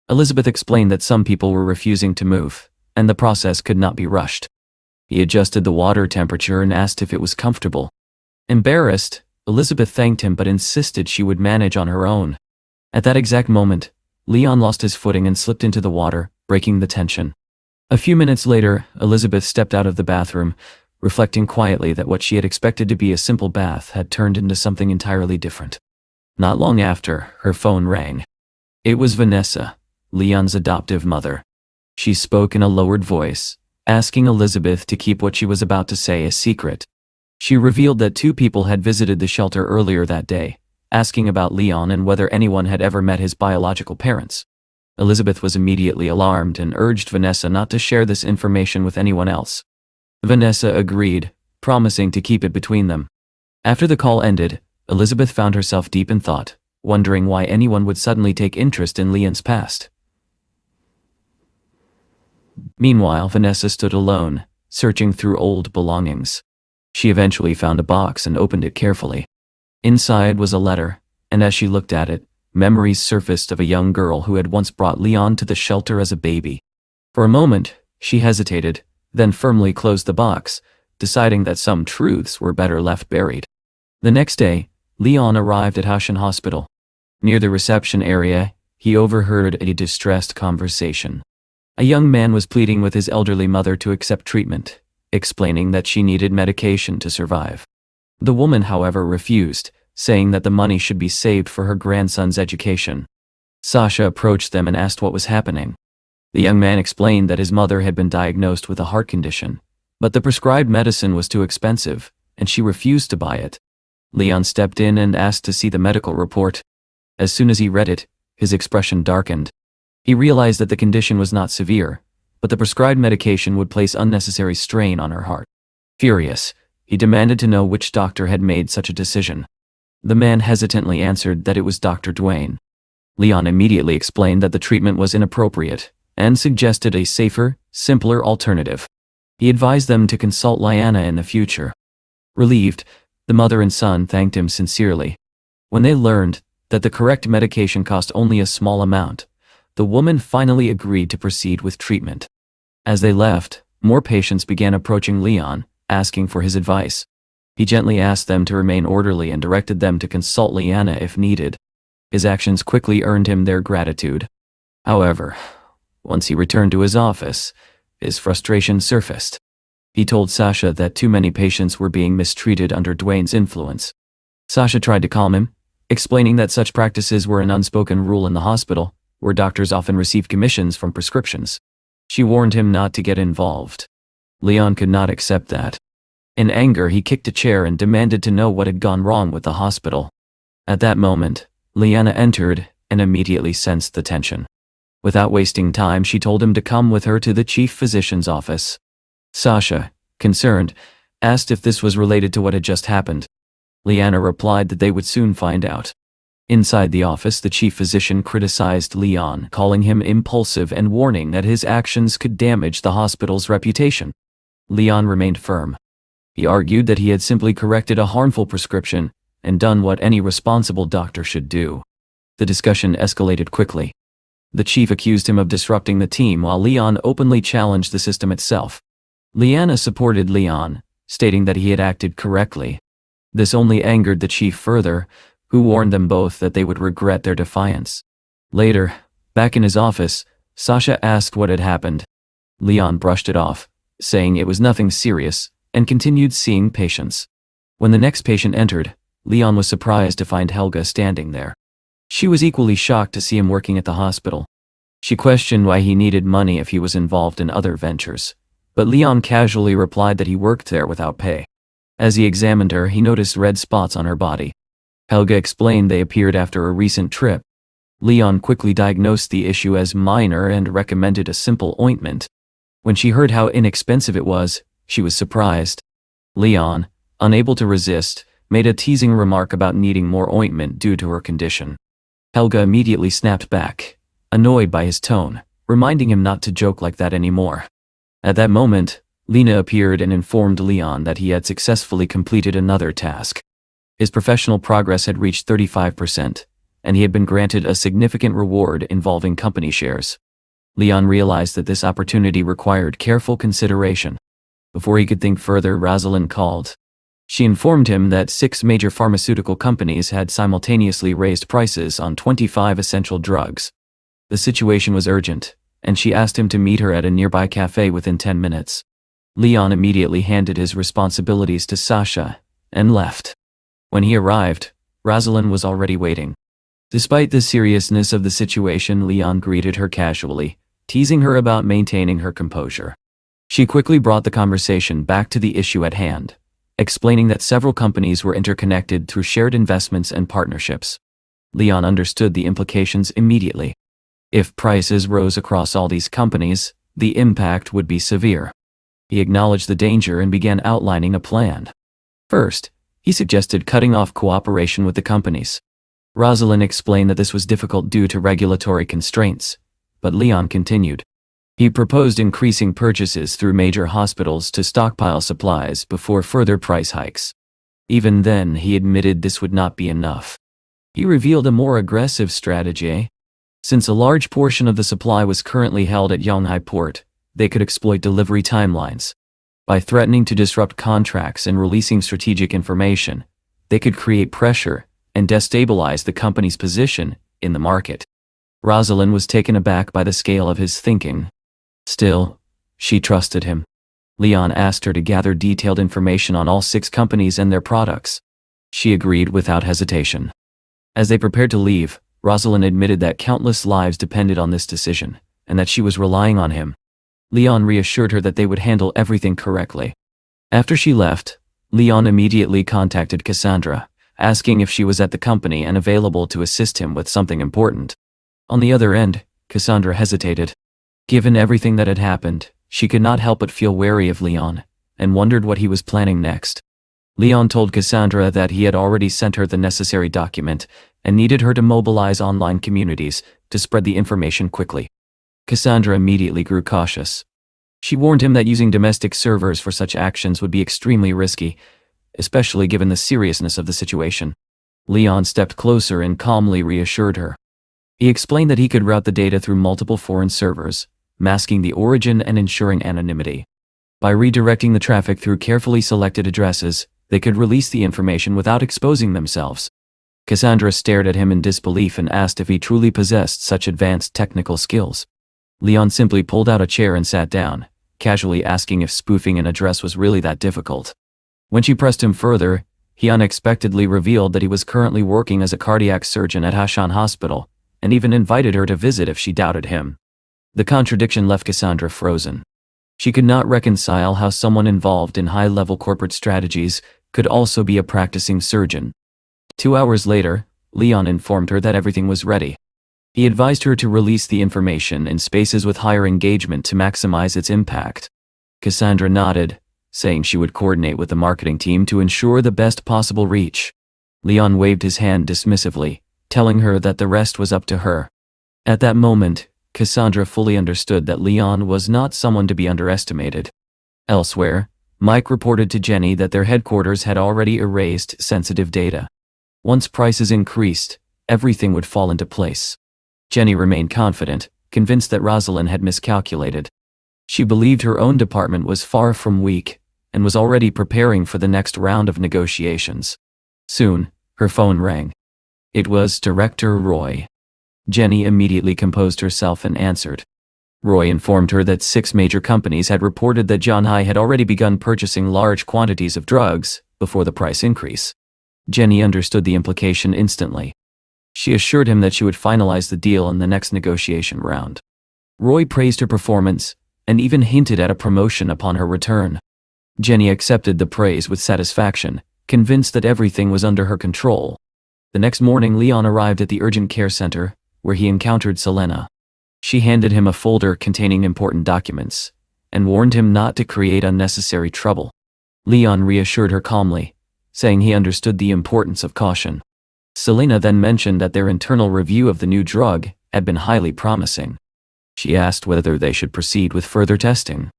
Elizabeth explained that some people were refusing to move, and the process could not be rushed. He adjusted the water temperature and asked if it was comfortable. Embarrassed, Elizabeth thanked him but insisted she would manage on her own. At that exact moment, Leon lost his footing and slipped into the water, breaking the tension. A few minutes later, Elizabeth stepped out of the bathroom, reflecting quietly that what she had expected to be a simple bath had turned into something entirely different. Not long after, her phone rang. It was Vanessa, Leon's adoptive mother. She spoke in a lowered voice, asking Elizabeth to keep what she was about to say a secret. She revealed that two people had visited the shelter earlier that day, asking about Leon and whether anyone had ever met his biological parents. Elizabeth was immediately alarmed and urged Vanessa not to share this information with anyone else. Vanessa agreed, promising to keep it between them. After the call ended, Elizabeth found herself deep in thought, wondering why anyone would suddenly take interest in Leon's past. Meanwhile, Vanessa stood alone, searching through old belongings. She eventually found a box and opened it carefully. Inside was a letter, and as she looked at it, memories surfaced of a young girl who had once brought Leon to the shelter as a baby. For a moment, she hesitated, then firmly closed the box, deciding that some truths were better left buried. The next day, Leon arrived at Haoshan Hospital. Near the reception area, he overheard a distressed conversation. A young man was pleading with his elderly mother to accept treatment, explaining that she needed medication to survive. The woman, however, refused, saying that the money should be saved for her grandson's education. Sasha approached them and asked what was happening. The young man explained that his mother had been diagnosed with a heart condition, but the prescribed medicine was too expensive, and she refused to buy it. Leon stepped in and asked to see the medical report. As soon as he read it, his expression darkened. He realized that the condition was not severe, but the prescribed medication would place unnecessary strain on her heart. Furious, he demanded to know which doctor had made such a decision. The man hesitantly answered that it was Dr. Duane. Leon immediately explained that the treatment was inappropriate and suggested a safer, simpler alternative. He advised them to consult Liana in the future. Relieved, the mother and son thanked him sincerely. When they learned that the correct medication cost only a small amount, the woman finally agreed to proceed with treatment. As they left, more patients began approaching Leon, asking for his advice. He gently asked them to remain orderly and directed them to consult Liana if needed. His actions quickly earned him their gratitude. However, once he returned to his office, his frustration surfaced. He told Sasha that too many patients were being mistreated under Dwayne's influence. Sasha tried to calm him, explaining that such practices were an unspoken rule in the hospital, where doctors often receive commissions from prescriptions. She warned him not to get involved. Leon could not accept that. In anger, he kicked a chair and demanded to know what had gone wrong with the hospital. At that moment, Liana entered and immediately sensed the tension. Without wasting time, she told him to come with her to the chief physician's office. Sasha, concerned, asked if this was related to what had just happened. Liana replied that they would soon find out. Inside the office, the chief physician criticized Leon, calling him impulsive and warning that his actions could damage the hospital's reputation. Leon remained firm. He argued that he had simply corrected a harmful prescription and done what any responsible doctor should do. The discussion escalated quickly. The chief accused him of disrupting the team while Leon openly challenged the system itself. Liana supported Leon, stating that he had acted correctly. This only angered the chief further, who warned them both that they would regret their defiance. Later, back in his office, Sasha asked what had happened. Leon brushed it off, saying it was nothing serious, and continued seeing patients. When the next patient entered, Leon was surprised to find Helga standing there. She was equally shocked to see him working at the hospital. She questioned why he needed money if he was involved in other ventures, but Leon casually replied that he worked there without pay. As he examined her, he noticed red spots on her body. Helga explained they appeared after a recent trip. Leon quickly diagnosed the issue as minor and recommended a simple ointment. When she heard how inexpensive it was, she was surprised. Leon, unable to resist, made a teasing remark about needing more ointment due to her condition. Helga immediately snapped back, annoyed by his tone, reminding him not to joke like that anymore. At that moment, Lena appeared and informed Leon that he had successfully completed another task. His professional progress had reached 35%, and he had been granted a significant reward involving company shares. Leon realized that this opportunity required careful consideration. Before he could think further, Rosalind called. She informed him that 6 major pharmaceutical companies had simultaneously raised prices on 25 essential drugs. The situation was urgent, and she asked him to meet her at a nearby cafe within 10 minutes. Leon immediately handed his responsibilities to Sasha and left. When he arrived, Rosalind was already waiting. Despite the seriousness of the situation, Leon greeted her casually, teasing her about maintaining her composure. She quickly brought the conversation back to the issue at hand, explaining that several companies were interconnected through shared investments and partnerships. Leon understood the implications immediately. If prices rose across all these companies, the impact would be severe. He acknowledged the danger and began outlining a plan. First, he suggested cutting off cooperation with the companies. Rosalind explained that this was difficult due to regulatory constraints, but Leon continued. He proposed increasing purchases through major hospitals to stockpile supplies before further price hikes. Even then, he admitted this would not be enough. He revealed a more aggressive strategy. Since a large portion of the supply was currently held at Yonghai Port, they could exploit delivery timelines. By threatening to disrupt contracts and releasing strategic information, they could create pressure and destabilize the company's position in the market. Rosalind was taken aback by the scale of his thinking. Still, she trusted him. Leon asked her to gather detailed information on all 6 companies and their products. She agreed without hesitation. As they prepared to leave, Rosalind admitted that countless lives depended on this decision, and that she was relying on him. Leon reassured her that they would handle everything correctly. After she left, Leon immediately contacted Cassandra, asking if she was at the company and available to assist him with something important. On the other end, Cassandra hesitated. Given everything that had happened, she could not help but feel wary of Leon, and wondered what he was planning next. Leon told Cassandra that he had already sent her the necessary document, and needed her to mobilize online communities to spread the information quickly. Cassandra immediately grew cautious. She warned him that using domestic servers for such actions would be extremely risky, especially given the seriousness of the situation. Leon stepped closer and calmly reassured her. He explained that he could route the data through multiple foreign servers, masking the origin and ensuring anonymity. By redirecting the traffic through carefully selected addresses, they could release the information without exposing themselves. Cassandra stared at him in disbelief and asked if he truly possessed such advanced technical skills. Leon simply pulled out a chair and sat down, casually asking if spoofing an address was really that difficult. When she pressed him further, he unexpectedly revealed that he was currently working as a cardiac surgeon at Hashan Hospital, and even invited her to visit if she doubted him. The contradiction left Cassandra frozen. She could not reconcile how someone involved in high-level corporate strategies could also be a practicing surgeon. 2 hours later, Leon informed her that everything was ready. He advised her to release the information in spaces with higher engagement to maximize its impact. Cassandra nodded, saying she would coordinate with the marketing team to ensure the best possible reach. Leon waved his hand dismissively, telling her that the rest was up to her. At that moment, Cassandra fully understood that Leon was not someone to be underestimated. Elsewhere, Mike reported to Jenny that their headquarters had already erased sensitive data. Once prices increased, everything would fall into place. Jenny remained confident, convinced that Rosalind had miscalculated. She believed her own department was far from weak, and was already preparing for the next round of negotiations. Soon, her phone rang. It was Director Roy. Jenny immediately composed herself and answered. Roy informed her that 6 major companies had reported that John Hai had already begun purchasing large quantities of drugs before the price increase. Jenny understood the implication instantly. She assured him that she would finalize the deal in the next negotiation round. Roy praised her performance, and even hinted at a promotion upon her return. Jenny accepted the praise with satisfaction, convinced that everything was under her control. The next morning, Leon arrived at the urgent care center, where he encountered Selena. She handed him a folder containing important documents, and warned him not to create unnecessary trouble. Leon reassured her calmly, saying he understood the importance of caution. Selena then mentioned that their internal review of the new drug had been highly promising. She asked whether they should proceed with further testing.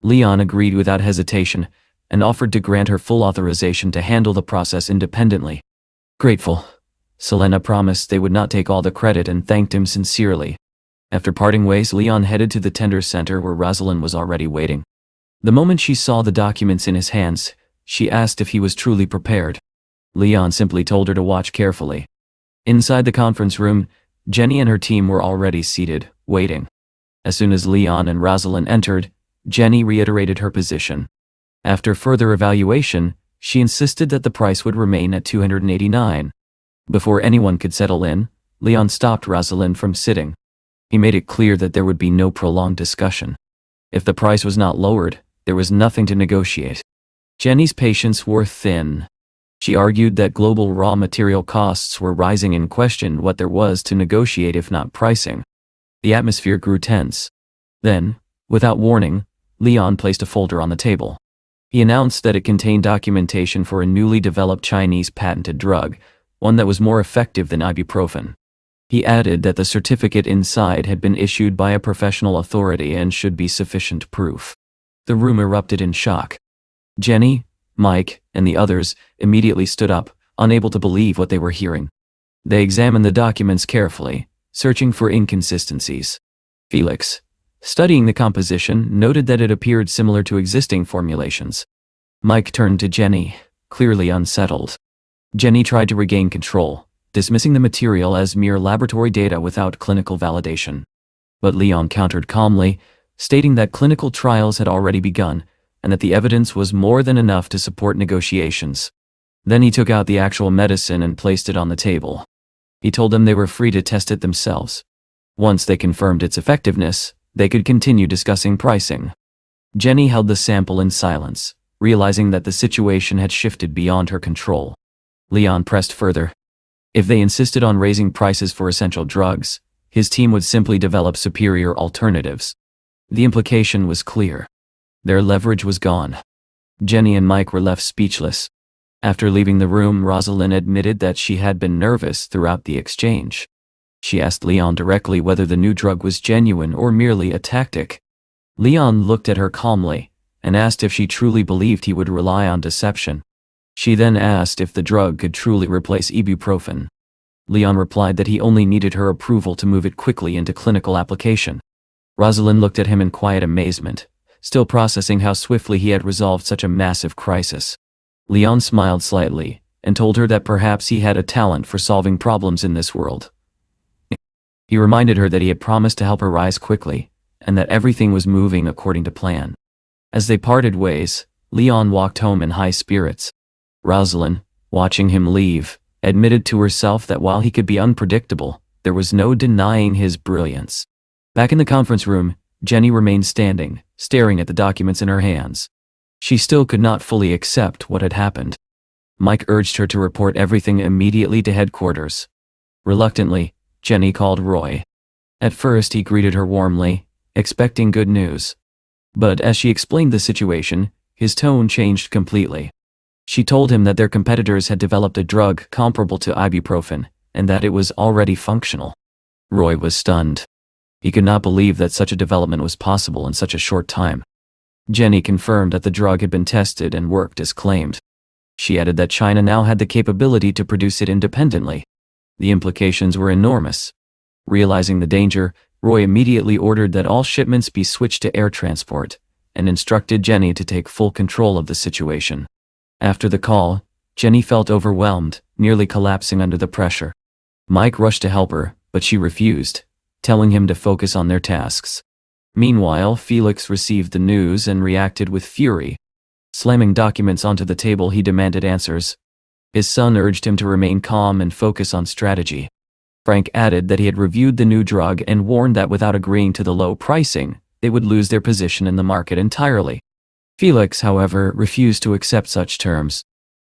Leon agreed without hesitation, and offered to grant her full authorization to handle the process independently. Grateful, Selena promised they would not take all the credit and thanked him sincerely. After parting ways, Leon headed to the tender center where Rosalind was already waiting. The moment she saw the documents in his hands, she asked if he was truly prepared. Leon simply told her to watch carefully. Inside the conference room, Jenny and her team were already seated, waiting. As soon as Leon and Rosalind entered, Jenny reiterated her position. After further evaluation, she insisted that the price would remain at $289. Before anyone could settle in, Leon stopped Rosalind from sitting. He made it clear that there would be no prolonged discussion. If the price was not lowered, there was nothing to negotiate. Jenny's patience wore thin. She argued that global raw material costs were rising and questioned what there was to negotiate if not pricing. The atmosphere grew tense. Then, without warning, Leon placed a folder on the table. He announced that it contained documentation for a newly developed Chinese patented drug, one that was more effective than ibuprofen. He added that the certificate inside had been issued by a professional authority and should be sufficient proof. The room erupted in shock. Jenny, Mike, and the others immediately stood up, unable to believe what they were hearing. They examined the documents carefully, searching for inconsistencies. Felix, studying the composition, noted that it appeared similar to existing formulations. Mike turned to Jenny, clearly unsettled. Jenny tried to regain control, dismissing the material as mere laboratory data without clinical validation. But Leon countered calmly, stating that clinical trials had already begun, and that the evidence was more than enough to support negotiations. Then he took out the actual medicine and placed it on the table. He told them they were free to test it themselves. Once they confirmed its effectiveness, they could continue discussing pricing. Jenny held the sample in silence, realizing that the situation had shifted beyond her control. Leon pressed further. If they insisted on raising prices for essential drugs, his team would simply develop superior alternatives. The implication was clear. Their leverage was gone. Jenny and Mike were left speechless. After leaving the room, Rosalind admitted that she had been nervous throughout the exchange. She asked Leon directly whether the new drug was genuine or merely a tactic. Leon looked at her calmly, and asked if she truly believed he would rely on deception. She then asked if the drug could truly replace ibuprofen. Leon replied that he only needed her approval to move it quickly into clinical application. Rosalind looked at him in quiet amazement, still processing how swiftly he had resolved such a massive crisis. Leon smiled slightly, and told her that perhaps he had a talent for solving problems in this world. He reminded her that he had promised to help her rise quickly, and that everything was moving according to plan. As they parted ways, Leon walked home in high spirits. Rosalind, watching him leave, admitted to herself that while he could be unpredictable, there was no denying his brilliance. Back in the conference room, Jenny remained standing, staring at the documents in her hands. She still could not fully accept what had happened. Mike urged her to report everything immediately to headquarters. Reluctantly, Jenny called Roy. At first he greeted her warmly, expecting good news. But as she explained the situation, his tone changed completely. She told him that their competitors had developed a drug comparable to ibuprofen, and that it was already functional. Roy was stunned. He could not believe that such a development was possible in such a short time. Jenny confirmed that the drug had been tested and worked as claimed. She added that China now had the capability to produce it independently. The implications were enormous. Realizing the danger, Roy immediately ordered that all shipments be switched to air transport, and instructed Jenny to take full control of the situation. After the call, Jenny felt overwhelmed, nearly collapsing under the pressure. Mike rushed to help her, but she refused, telling him to focus on their tasks. Meanwhile, Felix received the news and reacted with fury. Slamming documents onto the table, he demanded answers. His son urged him to remain calm and focus on strategy. Frank added that he had reviewed the new drug and warned that without agreeing to the low pricing, they would lose their position in the market entirely. Felix, however, refused to accept such terms.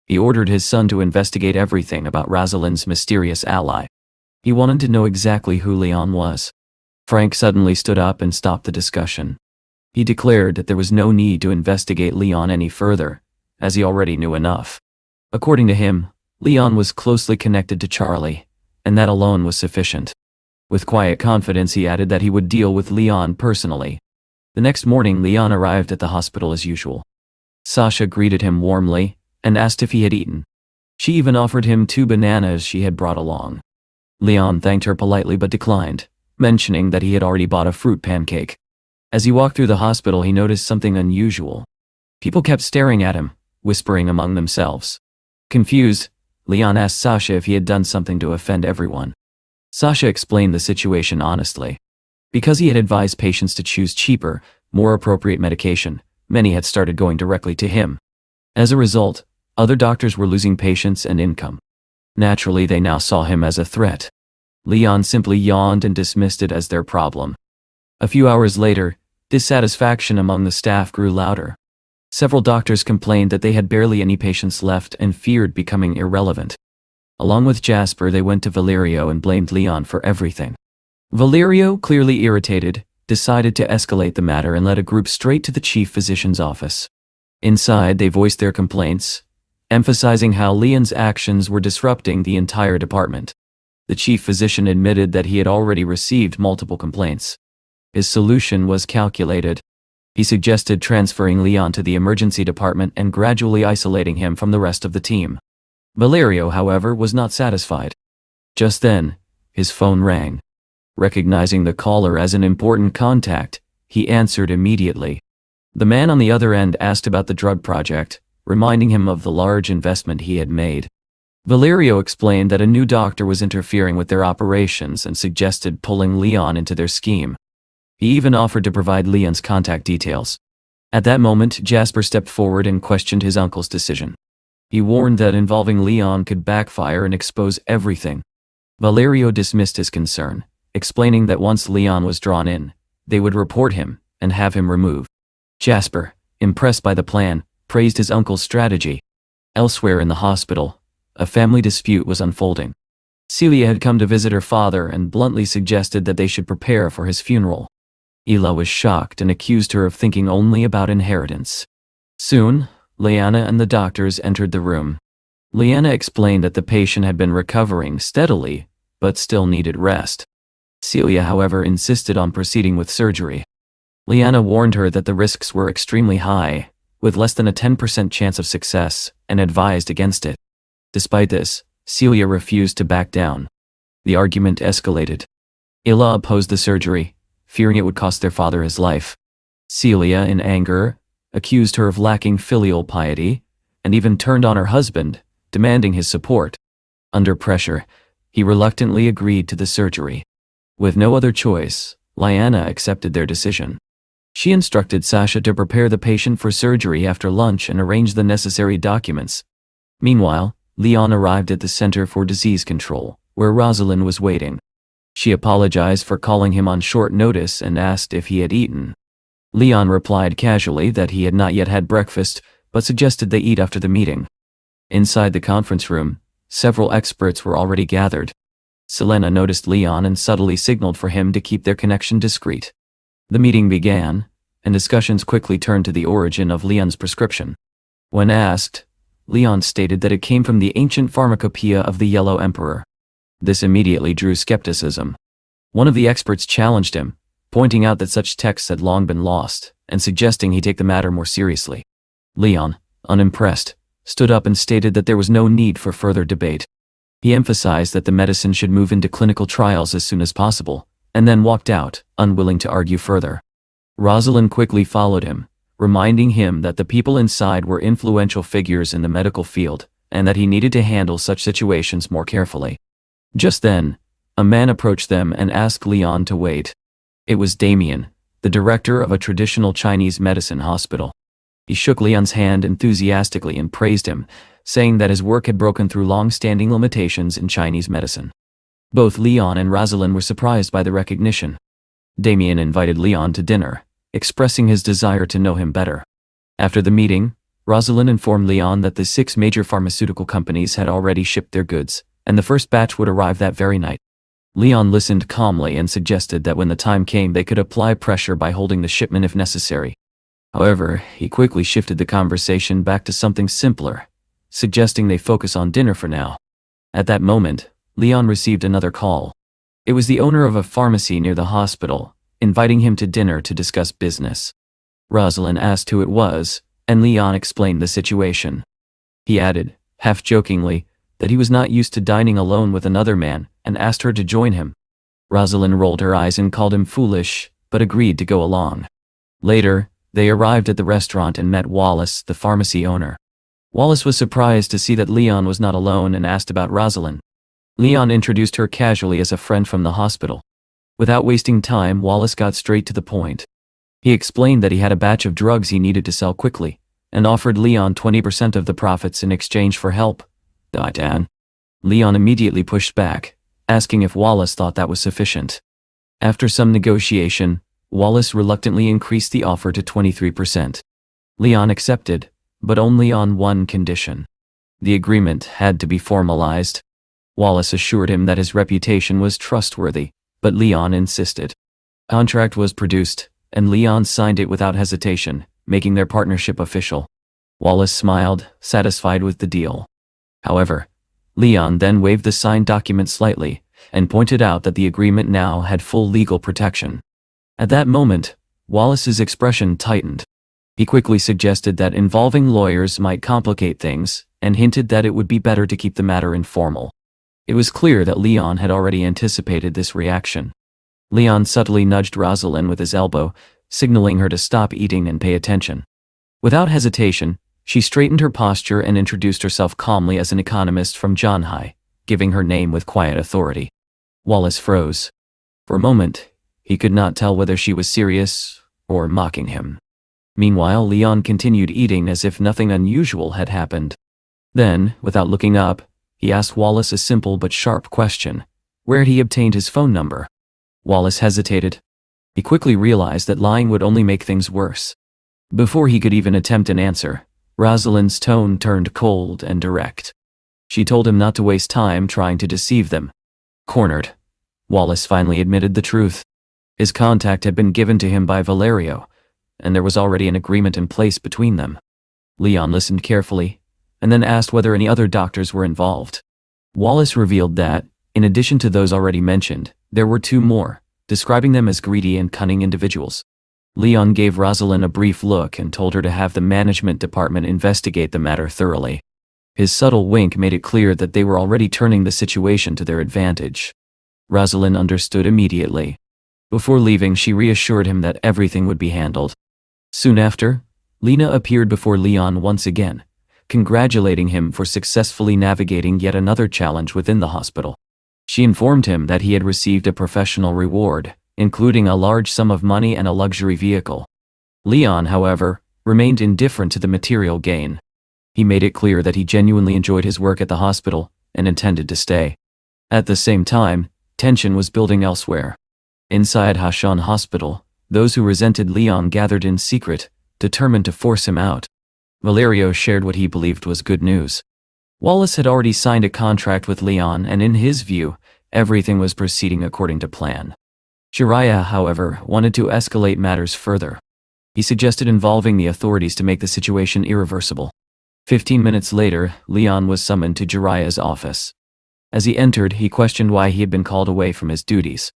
He ordered his son to investigate everything about Rosalind's mysterious ally. He wanted to know exactly who Leon was. Frank suddenly stood up and stopped the discussion. He declared that there was no need to investigate Leon any further, as he already knew enough. According to him, Leon was closely connected to Charlie, and that alone was sufficient. With quiet confidence, he added that he would deal with Leon personally. The next morning, Leon arrived at the hospital as usual. Sasha greeted him warmly and asked if he had eaten. She even offered him 2 bananas she had brought along. Leon thanked her politely but declined, mentioning that he had already bought a fruit pancake. As he walked through the hospital, he noticed something unusual. People kept staring at him, whispering among themselves. Confused, Leon asked Sasha if he had done something to offend everyone. Sasha explained the situation honestly. Because he had advised patients to choose cheaper, more appropriate medication, many had started going directly to him. As a result, other doctors were losing patients and income. Naturally, they now saw him as a threat. Leon simply yawned and dismissed it as their problem. A few hours later, dissatisfaction among the staff grew louder. Several doctors complained that they had barely any patients left and feared becoming irrelevant. Along with Jasper, they went to Valerio and blamed Leon for everything. Valerio, clearly irritated, decided to escalate the matter and led a group straight to the chief physician's office. Inside, they voiced their complaints, emphasizing how Leon's actions were disrupting the entire department. The chief physician admitted that he had already received multiple complaints. His solution was calculated. He suggested transferring Leon to the emergency department and gradually isolating him from the rest of the team. Valerio, however, was not satisfied. Just then, his phone rang. Recognizing the caller as an important contact, he answered immediately. The man on the other end asked about the drug project, reminding him of the large investment he had made. Valerio explained that a new doctor was interfering with their operations and suggested pulling Leon into their scheme. He even offered to provide Leon's contact details. At that moment, Jasper stepped forward and questioned his uncle's decision. He warned that involving Leon could backfire and expose everything. Valerio dismissed his concern, explaining that once Leon was drawn in, they would report him and have him removed. Jasper, impressed by the plan, praised his uncle's strategy. Elsewhere in the hospital, a family dispute was unfolding. Celia had come to visit her father and bluntly suggested that they should prepare for his funeral. Ela was shocked and accused her of thinking only about inheritance. Soon, Leanna and the doctors entered the room. Leanna explained that the patient had been recovering steadily, but still needed rest. Celia, however, insisted on proceeding with surgery. Leanna warned her that the risks were extremely high, with less than a 10% chance of success, and advised against it. Despite this, Celia refused to back down. The argument escalated. Ela opposed the surgery, fearing it would cost their father his life. Celia, in anger, accused her of lacking filial piety, and even turned on her husband, demanding his support. Under pressure, he reluctantly agreed to the surgery. With no other choice, Liana accepted their decision. She instructed Sasha to prepare the patient for surgery after lunch and arrange the necessary documents. Meanwhile, Leon arrived at the Center for Disease Control, where Rosalind was waiting. She apologized for calling him on short notice and asked if he had eaten. Leon replied casually that he had not yet had breakfast, but suggested they eat after the meeting. Inside the conference room, several experts were already gathered. Selena noticed Leon and subtly signaled for him to keep their connection discreet. The meeting began, and discussions quickly turned to the origin of Leon's prescription. When asked, Leon stated that it came from the ancient pharmacopoeia of the Yellow Emperor. This immediately drew skepticism. One of the experts challenged him, pointing out that such texts had long been lost, and suggesting he take the matter more seriously. Leon, unimpressed, stood up and stated that there was no need for further debate. He emphasized that the medicine should move into clinical trials as soon as possible, and then walked out, unwilling to argue further. Rosalind quickly followed him, reminding him that the people inside were influential figures in the medical field, and that he needed to handle such situations more carefully. Just then, a man approached them and asked Leon to wait. It was Damien, the director of a traditional Chinese medicine hospital. He shook Leon's hand enthusiastically and praised him, saying that his work had broken through long-standing limitations in Chinese medicine. Both Leon and Rosalind were surprised by the recognition. Damien invited Leon to dinner, expressing his desire to know him better. After the meeting, Rosalind informed Leon that the 6 major pharmaceutical companies had already shipped their goods, and the first batch would arrive that very night. Leon listened calmly and suggested that when the time came they could apply pressure by holding the shipment if necessary. However, he quickly shifted the conversation back to something simpler, suggesting they focus on dinner for now. At that moment, Leon received another call. It was the owner of a pharmacy near the hospital, inviting him to dinner to discuss business. Rosalind asked who it was, and Leon explained the situation. He added, half-jokingly, that he was not used to dining alone with another man, and asked her to join him. Rosalind rolled her eyes and called him foolish, but agreed to go along. Later, they arrived at the restaurant and met Wallace, the pharmacy owner. Wallace was surprised to see that Leon was not alone and asked about Rosalind. Leon introduced her casually as a friend from the hospital. Without wasting time, Wallace got straight to the point. He explained that he had a batch of drugs he needed to sell quickly, and offered Leon 20% of the profits in exchange for help. Dan. Leon immediately pushed back, asking if Wallace thought that was sufficient. After some negotiation, Wallace reluctantly increased the offer to 23%. Leon accepted, but only on one condition. The agreement had to be formalized. Wallace assured him that his reputation was trustworthy, but Leon insisted. A contract was produced, and Leon signed it without hesitation, making their partnership official. Wallace smiled, satisfied with the deal. However, Leon then waved the signed document slightly, and pointed out that the agreement now had full legal protection. At that moment, Wallace's expression tightened. He quickly suggested that involving lawyers might complicate things, and hinted that it would be better to keep the matter informal. It was clear that Leon had already anticipated this reaction. Leon subtly nudged Rosalind with his elbow, signaling her to stop eating and pay attention. Without hesitation, she straightened her posture and introduced herself calmly as an economist from Zhanghai, giving her name with quiet authority. Wallace froze. For a moment, he could not tell whether she was serious or mocking him. Meanwhile, Leon continued eating as if nothing unusual had happened. Then, without looking up, he asked Wallace a simple but sharp question: where had he obtained his phone number? Wallace hesitated. He quickly realized that lying would only make things worse. Before he could even attempt an answer, Rosalind's tone turned cold and direct. She told him not to waste time trying to deceive them. Cornered, Wallace finally admitted the truth. His contact had been given to him by Valerio, and there was already an agreement in place between them. Leon listened carefully, and then asked whether any other doctors were involved. Wallace revealed that, in addition to those already mentioned, there were 2 more, describing them as greedy and cunning individuals. Leon gave Rosalind a brief look and told her to have the management department investigate the matter thoroughly. His subtle wink made it clear that they were already turning the situation to their advantage. Rosalind understood immediately. Before leaving, she reassured him that everything would be handled. Soon after, Lena appeared before Leon once again, congratulating him for successfully navigating yet another challenge within the hospital. She informed him that he had received a professional reward, including a large sum of money and a luxury vehicle. Leon, however, remained indifferent to the material gain. He made it clear that he genuinely enjoyed his work at the hospital and intended to stay. At the same time, tension was building elsewhere. Inside Hashan Hospital, those who resented Leon gathered in secret, determined to force him out. Valerio shared what he believed was good news. Wallace had already signed a contract with Leon, and in his view, everything was proceeding according to plan. Jiraiya, however, wanted to escalate matters further. He suggested involving the authorities to make the situation irreversible. 15 minutes later, Leon was summoned to Jiraiya's office. As he entered, he questioned why he had been called away from his duties.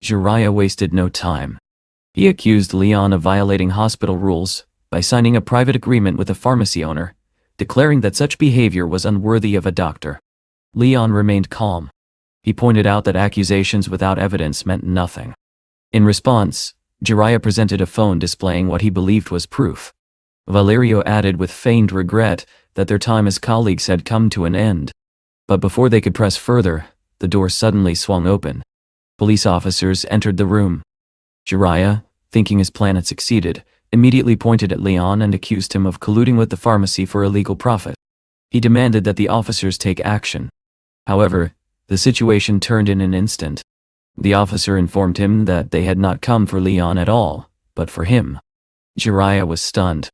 Jiraiya wasted no time. He accused Leon of violating hospital rules by signing a private agreement with a pharmacy owner, declaring that such behavior was unworthy of a doctor. Leon remained calm. He pointed out that accusations without evidence meant nothing. In response, Jiraiya presented a phone displaying what he believed was proof. Valerio added with feigned regret that their time as colleagues had come to an end. But before they could press further, the door suddenly swung open. Police officers entered the room. Jiraiya, thinking his plan had succeeded, immediately pointed at Leon and accused him of colluding with the pharmacy for illegal profit. He demanded that the officers take action. However, the situation turned in an instant. The officer informed him that they had not come for Leon at all, but for him. Jiraiya was stunned.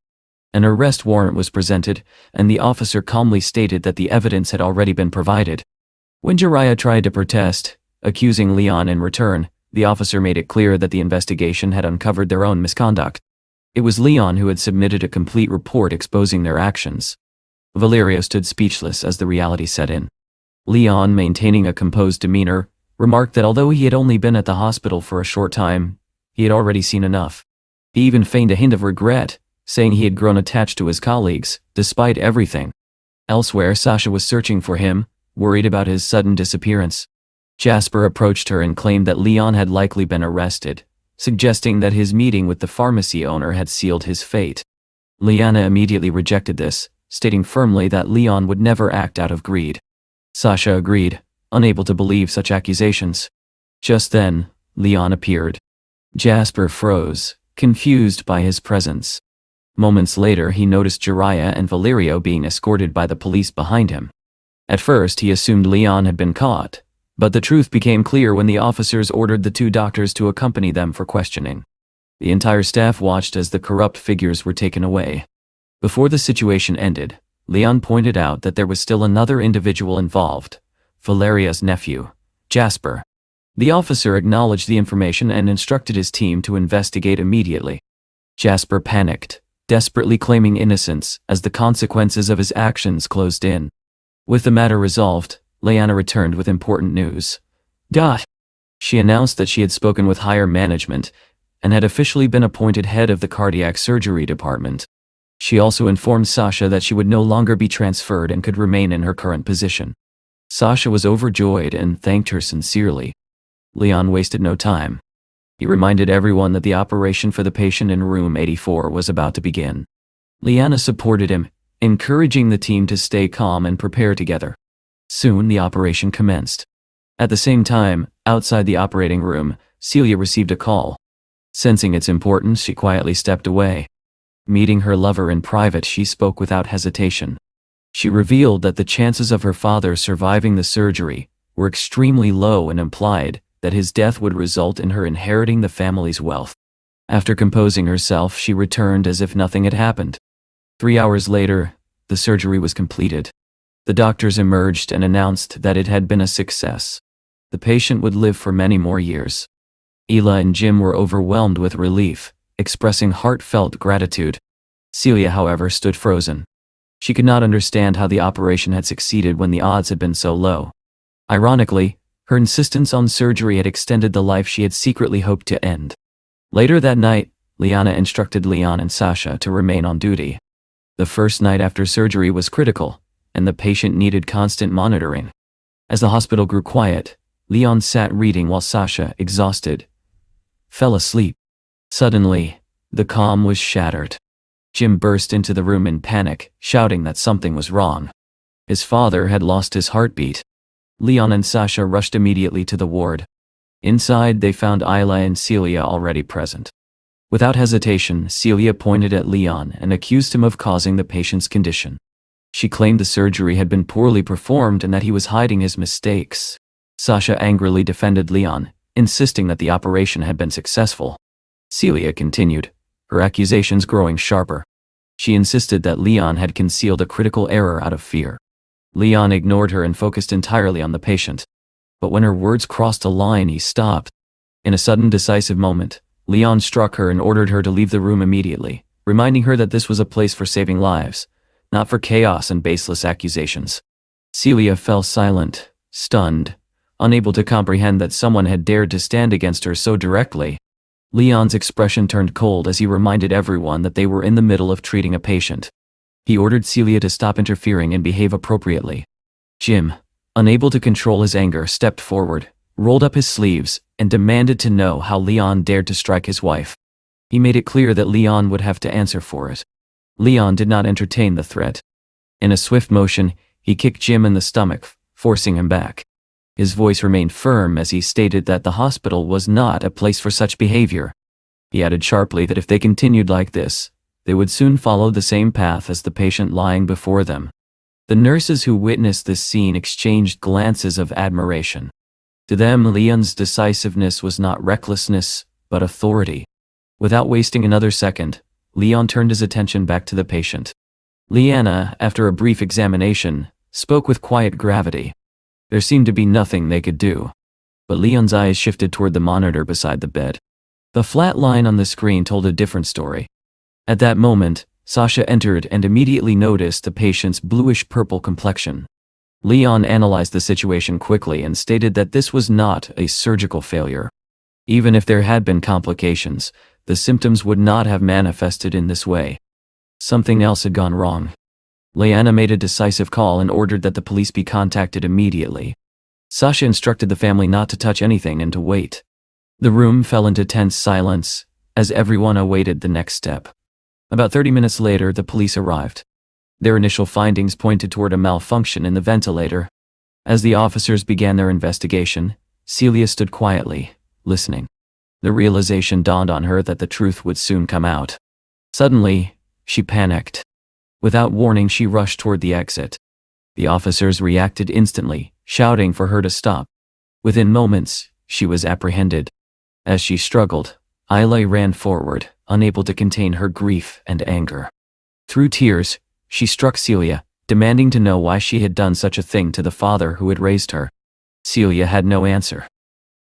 An arrest warrant was presented, and the officer calmly stated that the evidence had already been provided. When Jiraiya tried to protest, accusing Leon in return, the officer made it clear that the investigation had uncovered their own misconduct. It was Leon who had submitted a complete report exposing their actions. Valerio stood speechless as the reality set in. Leon, maintaining a composed demeanor, remarked that although he had only been at the hospital for a short time, he had already seen enough. He even feigned a hint of regret, saying he had grown attached to his colleagues, despite everything. Elsewhere, Sasha was searching for him, worried about his sudden disappearance. Jasper approached her and claimed that Leon had likely been arrested, suggesting that his meeting with the pharmacy owner had sealed his fate. Liana immediately rejected this, stating firmly that Leon would never act out of greed. Sasha agreed, unable to believe such accusations. Just then, Leon appeared. Jasper froze, confused by his presence. Moments later, he noticed Jiraiya and Valerio being escorted by the police behind him. At first, he assumed Leon had been caught, but the truth became clear when the officers ordered the two doctors to accompany them for questioning. The entire staff watched as the corrupt figures were taken away. Before the situation ended, Leon pointed out that there was still another individual involved, Valeria's nephew, Jasper. The officer acknowledged the information and instructed his team to investigate immediately. Jasper panicked, desperately claiming innocence as the consequences of his actions closed in. With the matter resolved, Leanna returned with important news. She announced that she had spoken with higher management and had officially been appointed head of the cardiac surgery department. She also informed Sasha that she would no longer be transferred and could remain in her current position. Sasha was overjoyed and thanked her sincerely. Leon wasted no time. He reminded everyone that the operation for the patient in room 84 was about to begin. Leanna supported him, encouraging the team to stay calm and prepare together. Soon the operation commenced. At the same time, outside the operating room, Celia received a call. Sensing its importance, she quietly stepped away. Meeting her lover in private, she spoke without hesitation. She revealed that the chances of her father surviving the surgery were extremely low and implied that his death would result in her inheriting the family's wealth. After composing herself, she returned as if nothing had happened. 3 hours later, the surgery was completed. The doctors emerged and announced that it had been a success. The patient would live for many more years. Ela and Jim were overwhelmed with relief, expressing heartfelt gratitude. Celia, however, stood frozen. She could not understand how the operation had succeeded when the odds had been so low. Ironically, her insistence on surgery had extended the life she had secretly hoped to end. Later that night, Liana instructed Leon and Sasha to remain on duty. The first night after surgery was critical, and the patient needed constant monitoring. As the hospital grew quiet, Leon sat reading while Sasha, exhausted, fell asleep. Suddenly, the calm was shattered. Jim burst into the room in panic, shouting that something was wrong. His father had lost his heartbeat. Leon and Sasha rushed immediately to the ward. Inside, they found Isla and Celia already present. Without hesitation, Celia pointed at Leon and accused him of causing the patient's condition. She claimed the surgery had been poorly performed and that he was hiding his mistakes. Sasha angrily defended Leon, insisting that the operation had been successful. Celia continued, her accusations growing sharper. She insisted that Leon had concealed a critical error out of fear. Leon ignored her and focused entirely on the patient. But when her words crossed a line, he stopped. In a sudden, decisive moment, Leon struck her and ordered her to leave the room immediately, reminding her that this was a place for saving lives, not for chaos and baseless accusations. Celia fell silent, stunned, unable to comprehend that someone had dared to stand against her so directly. Leon's expression turned cold as he reminded everyone that they were in the middle of treating a patient. He ordered Celia to stop interfering and behave appropriately. Jim, unable to control his anger, stepped forward, rolled up his sleeves, and demanded to know how Leon dared to strike his wife. He made it clear that Leon would have to answer for it. Leon did not entertain the threat. In a swift motion, he kicked Jim in the stomach, forcing him back. His voice remained firm as he stated that the hospital was not a place for such behavior. He added sharply that if they continued like this, they would soon follow the same path as the patient lying before them. The nurses who witnessed this scene exchanged glances of admiration. To them, Leon's decisiveness was not recklessness, but authority. Without wasting another second, Leon turned his attention back to the patient. Leanna, after a brief examination, spoke with quiet gravity. There seemed to be nothing they could do. But Leon's eyes shifted toward the monitor beside the bed. The flat line on the screen told a different story. At that moment, Sasha entered and immediately noticed the patient's bluish-purple complexion. Leon analyzed the situation quickly and stated that this was not a surgical failure. Even if there had been complications, the symptoms would not have manifested in this way. Something else had gone wrong. Leanna made a decisive call and ordered that the police be contacted immediately. Sasha instructed the family not to touch anything and to wait. The room fell into tense silence as everyone awaited the next step. About 30 minutes later, the police arrived. Their initial findings pointed toward a malfunction in the ventilator. As the officers began their investigation, Celia stood quietly, listening. The realization dawned on her that the truth would soon come out. Suddenly, she panicked. Without warning, she rushed toward the exit. The officers reacted instantly, shouting for her to stop. Within moments, she was apprehended. As she struggled, Isla ran forward, unable to contain her grief and anger. Through tears, she struck Celia, demanding to know why she had done such a thing to the father who had raised her. Celia had no answer.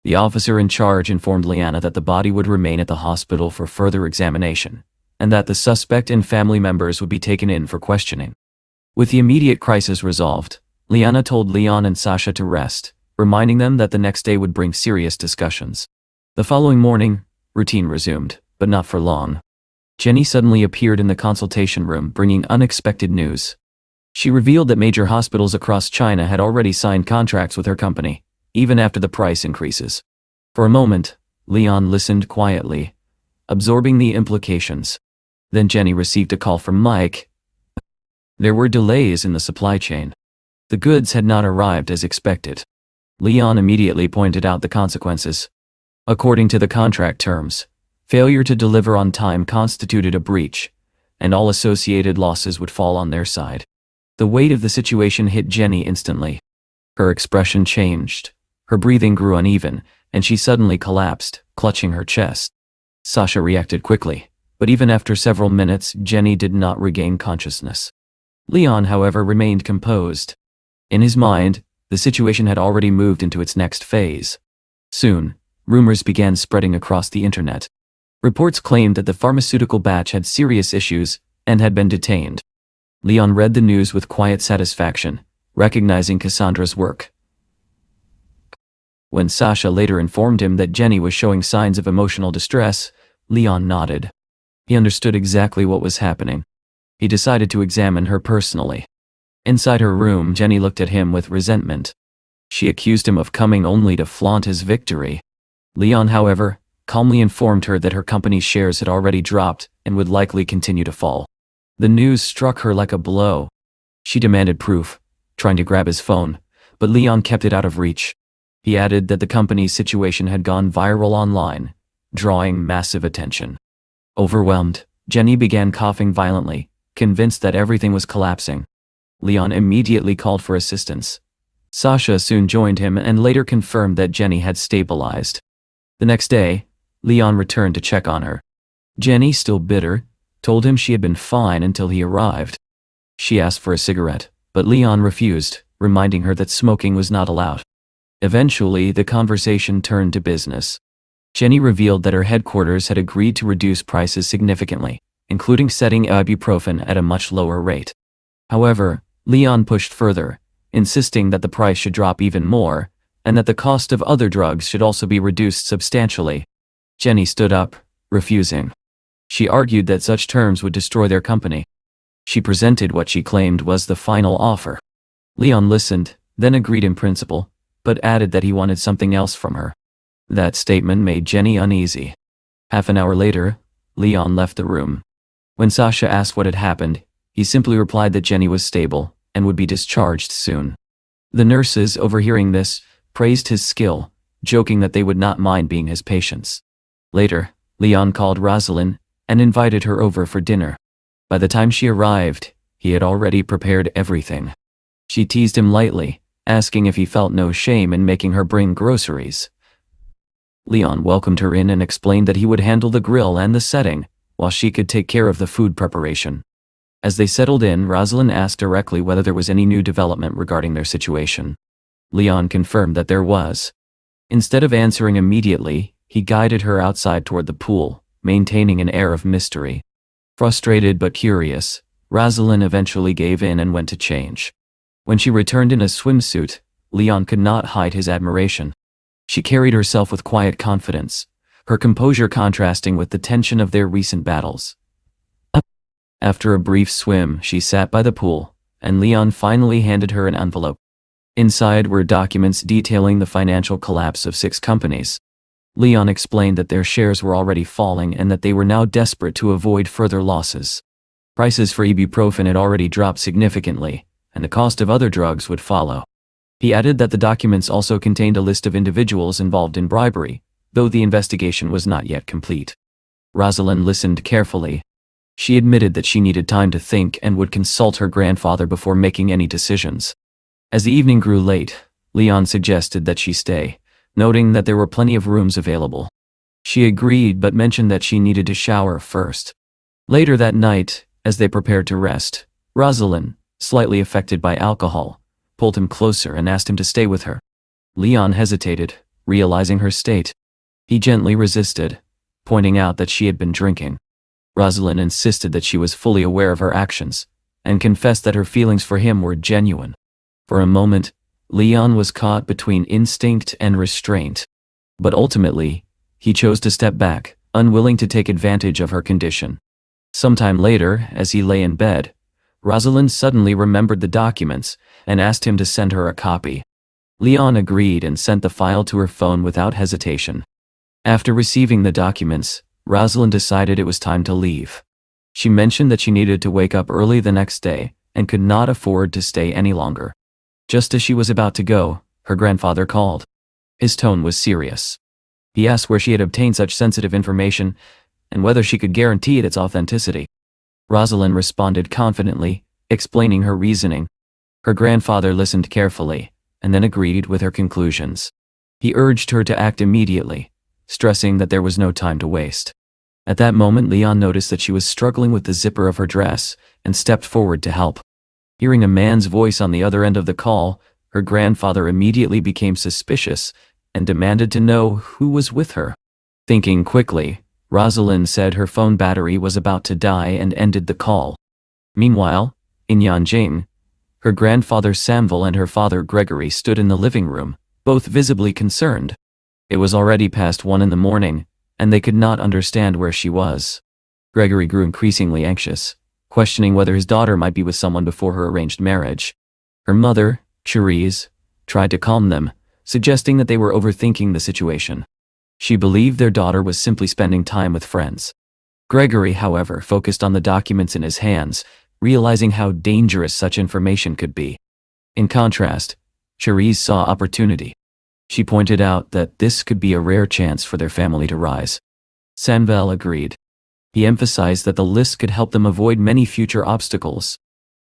The officer in charge informed Leanna that the body would remain at the hospital for further examination, and that the suspect and family members would be taken in for questioning. With the immediate crisis resolved, Leanna told Leon and Sasha to rest, reminding them that the next day would bring serious discussions. The following morning, routine resumed, but not for long. Jenny suddenly appeared in the consultation room, bringing unexpected news. She revealed that major hospitals across China had already signed contracts with her company, even after the price increases. For a moment, Leon listened quietly, absorbing the implications. Then Jenny received a call from Mike. There were delays in the supply chain. The goods had not arrived as expected. Leon immediately pointed out the consequences. According to the contract terms, failure to deliver on time constituted a breach, and all associated losses would fall on their side. The weight of the situation hit Jenny instantly. Her expression changed. Her breathing grew uneven, and she suddenly collapsed, clutching her chest. Sasha reacted quickly, but even after several minutes, Jenny did not regain consciousness. Leon, however, remained composed. In his mind, the situation had already moved into its next phase. Soon, rumors began spreading across the internet. Reports claimed that the pharmaceutical batch had serious issues and had been detained. Leon read the news with quiet satisfaction, recognizing Cassandra's work. When Sasha later informed him that Jenny was showing signs of emotional distress, Leon nodded. He understood exactly what was happening. He decided to examine her personally. Inside her room, Jenny looked at him with resentment. She accused him of coming only to flaunt his victory. Leon, however, calmly informed her that her company's shares had already dropped and would likely continue to fall. The news struck her like a blow. She demanded proof, trying to grab his phone, but Leon kept it out of reach. He added that the company's situation had gone viral online, drawing massive attention. Overwhelmed, Jenny began coughing violently, convinced that everything was collapsing. Leon immediately called for assistance. Sasha soon joined him and later confirmed that Jenny had stabilized. The next day, Leon returned to check on her. Jenny, still bitter, told him she had been fine until he arrived. She asked for a cigarette, but Leon refused, reminding her that smoking was not allowed. Eventually, the conversation turned to business. Jenny revealed that her headquarters had agreed to reduce prices significantly, including setting ibuprofen at a much lower rate. However, Leon pushed further, insisting that the price should drop even more, and that the cost of other drugs should also be reduced substantially. Jenny stood up, refusing. She argued that such terms would destroy their company. She presented what she claimed was the final offer. Leon listened, then agreed in principle, but added that he wanted something else from her. That statement made Jenny uneasy. Half an hour later, Leon left the room. When Sasha asked what had happened, he simply replied that Jenny was stable and would be discharged soon. The nurses, overhearing this, praised his skill, joking that they would not mind being his patients. Later, Leon called Rosalind and invited her over for dinner. By the time she arrived, he had already prepared everything. She teased him lightly, asking if he felt no shame in making her bring groceries. Leon welcomed her in and explained that he would handle the grill and the setting, while she could take care of the food preparation. As they settled in, Rosalind asked directly whether there was any new development regarding their situation. Leon confirmed that there was. Instead of answering immediately, he guided her outside toward the pool, maintaining an air of mystery. Frustrated but curious, Rosalind eventually gave in and went to change. When she returned in a swimsuit, Leon could not hide his admiration. She carried herself with quiet confidence, her composure contrasting with the tension of their recent battles. After a brief swim, she sat by the pool, and Leon finally handed her an envelope. Inside were documents detailing the financial collapse of 6 companies. Leon explained that their shares were already falling and that they were now desperate to avoid further losses. Prices for ibuprofen had already dropped significantly, and the cost of other drugs would follow. He added that the documents also contained a list of individuals involved in bribery, though the investigation was not yet complete. Rosalind listened carefully. She admitted that she needed time to think and would consult her grandfather before making any decisions. As the evening grew late, Leon suggested that she stay, noting that there were plenty of rooms available. She agreed but mentioned that she needed to shower first. Later that night, as they prepared to rest, Rosalind, slightly affected by alcohol, pulled him closer and asked him to stay with her. Leon hesitated, realizing her state. He gently resisted, pointing out that she had been drinking. Rosalind insisted that she was fully aware of her actions, and confessed that her feelings for him were genuine. For a moment, Leon was caught between instinct and restraint. But ultimately, he chose to step back, unwilling to take advantage of her condition. Sometime later, as he lay in bed, Rosalind suddenly remembered the documents and asked him to send her a copy. Leon agreed and sent the file to her phone without hesitation. After receiving the documents, Rosalind decided it was time to leave. She mentioned that she needed to wake up early the next day and could not afford to stay any longer. Just as she was about to go, her grandfather called. His tone was serious. He asked where she had obtained such sensitive information and whether she could guarantee its authenticity. Rosalind responded confidently, explaining her reasoning. Her grandfather listened carefully and then agreed with her conclusions. He urged her to act immediately, stressing that there was no time to waste. At that moment, Leon noticed that she was struggling with the zipper of her dress and stepped forward to help. Hearing a man's voice on the other end of the call, her grandfather immediately became suspicious and demanded to know who was with her. Thinking quickly, Rosalind said her phone battery was about to die and ended the call. Meanwhile, in Yanjing, her grandfather Samvel and her father Gregory stood in the living room, both visibly concerned. It was already past 1 in the morning, and they could not understand where she was. Gregory grew increasingly anxious, questioning whether his daughter might be with someone before her arranged marriage. Her mother, Therese, tried to calm them, suggesting that they were overthinking the situation. She believed their daughter was simply spending time with friends. Gregory, however, focused on the documents in his hands, realizing how dangerous such information could be. In contrast, Cherise saw opportunity. She pointed out that this could be a rare chance for their family to rise. Sanvel agreed. He emphasized that the list could help them avoid many future obstacles.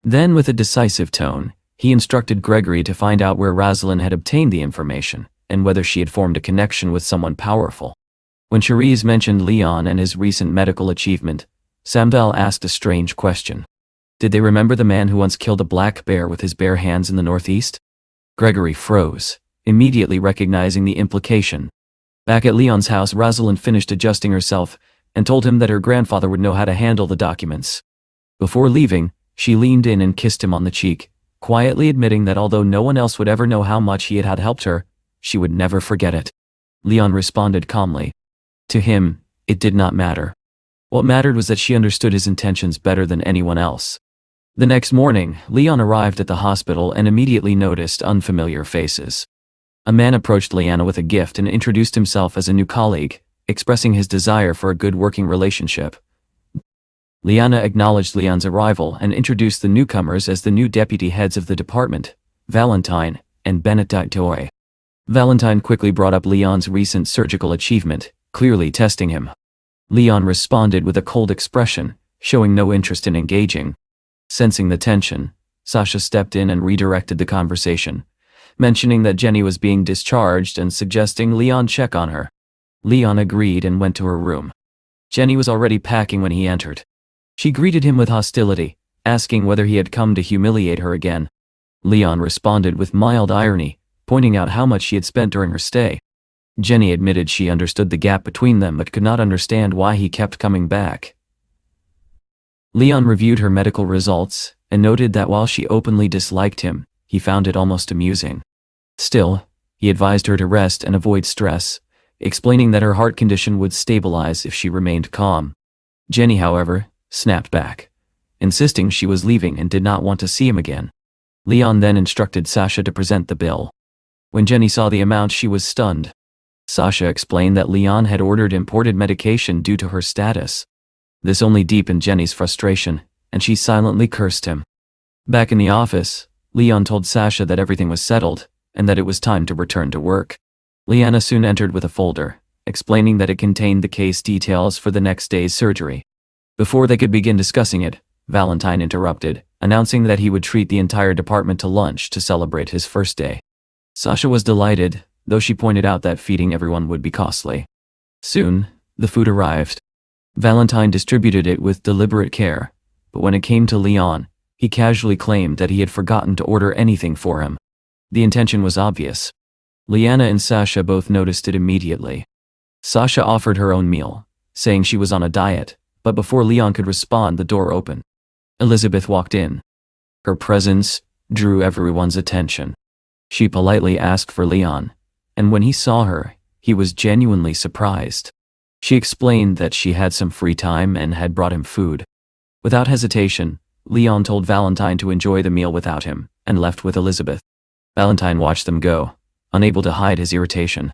Then, with a decisive tone, he instructed Gregory to find out where Rosalind had obtained the information, and whether she had formed a connection with someone powerful. When Cherise mentioned Leon and his recent medical achievement, Sanvel asked a strange question. Did they remember the man who once killed a black bear with his bare hands in the Northeast? Gregory froze, immediately recognizing the implication. Back at Leon's house, Rosalind finished adjusting herself and told him that her grandfather would know how to handle the documents. Before leaving, she leaned in and kissed him on the cheek, quietly admitting that although no one else would ever know how much he had helped her, she would never forget it. Leon responded calmly. To him, it did not matter. What mattered was that she understood his intentions better than anyone else. The next morning, Leon arrived at the hospital and immediately noticed unfamiliar faces. A man approached Liana with a gift and introduced himself as a new colleague, expressing his desire for a good working relationship. Liana acknowledged Leon's arrival and introduced the newcomers as the new deputy heads of the department, Valentine and Benedictoy. Valentine quickly brought up Leon's recent surgical achievement, clearly testing him. Leon responded with a cold expression, showing no interest in engaging. Sensing the tension, Sasha stepped in and redirected the conversation, mentioning that Jenny was being discharged and suggesting Leon check on her. Leon agreed and went to her room. Jenny was already packing when he entered. She greeted him with hostility, asking whether he had come to humiliate her again. Leon responded with mild irony, pointing out how much she had spent during her stay. Jenny admitted she understood the gap between them but could not understand why he kept coming back. Leon reviewed her medical results and noted that while she openly disliked him, he found it almost amusing. Still, he advised her to rest and avoid stress, explaining that her heart condition would stabilize if she remained calm. Jenny, however, snapped back, insisting she was leaving and did not want to see him again. Leon then instructed Sasha to present the bill. When Jenny saw the amount, she was stunned. Sasha explained that Leon had ordered imported medication due to her status. This only deepened Jenny's frustration, and she silently cursed him. Back in the office, Leon told Sasha that everything was settled, and that it was time to return to work. Liana soon entered with a folder, explaining that it contained the case details for the next day's surgery. Before they could begin discussing it, Valentine interrupted, announcing that he would treat the entire department to lunch to celebrate his first day. Sasha was delighted, though she pointed out that feeding everyone would be costly. Soon, the food arrived. Valentine distributed it with deliberate care, but when it came to Leon, he casually claimed that he had forgotten to order anything for him. The intention was obvious. Liana and Sasha both noticed it immediately. Sasha offered her own meal, saying she was on a diet, but before Leon could respond, the door opened. Elizabeth walked in. Her presence drew everyone's attention. She politely asked for Leon, and when he saw her, he was genuinely surprised. She explained that she had some free time and had brought him food. Without hesitation, Leon told Valentine to enjoy the meal without him, and left with Elizabeth. Valentine watched them go, unable to hide his irritation.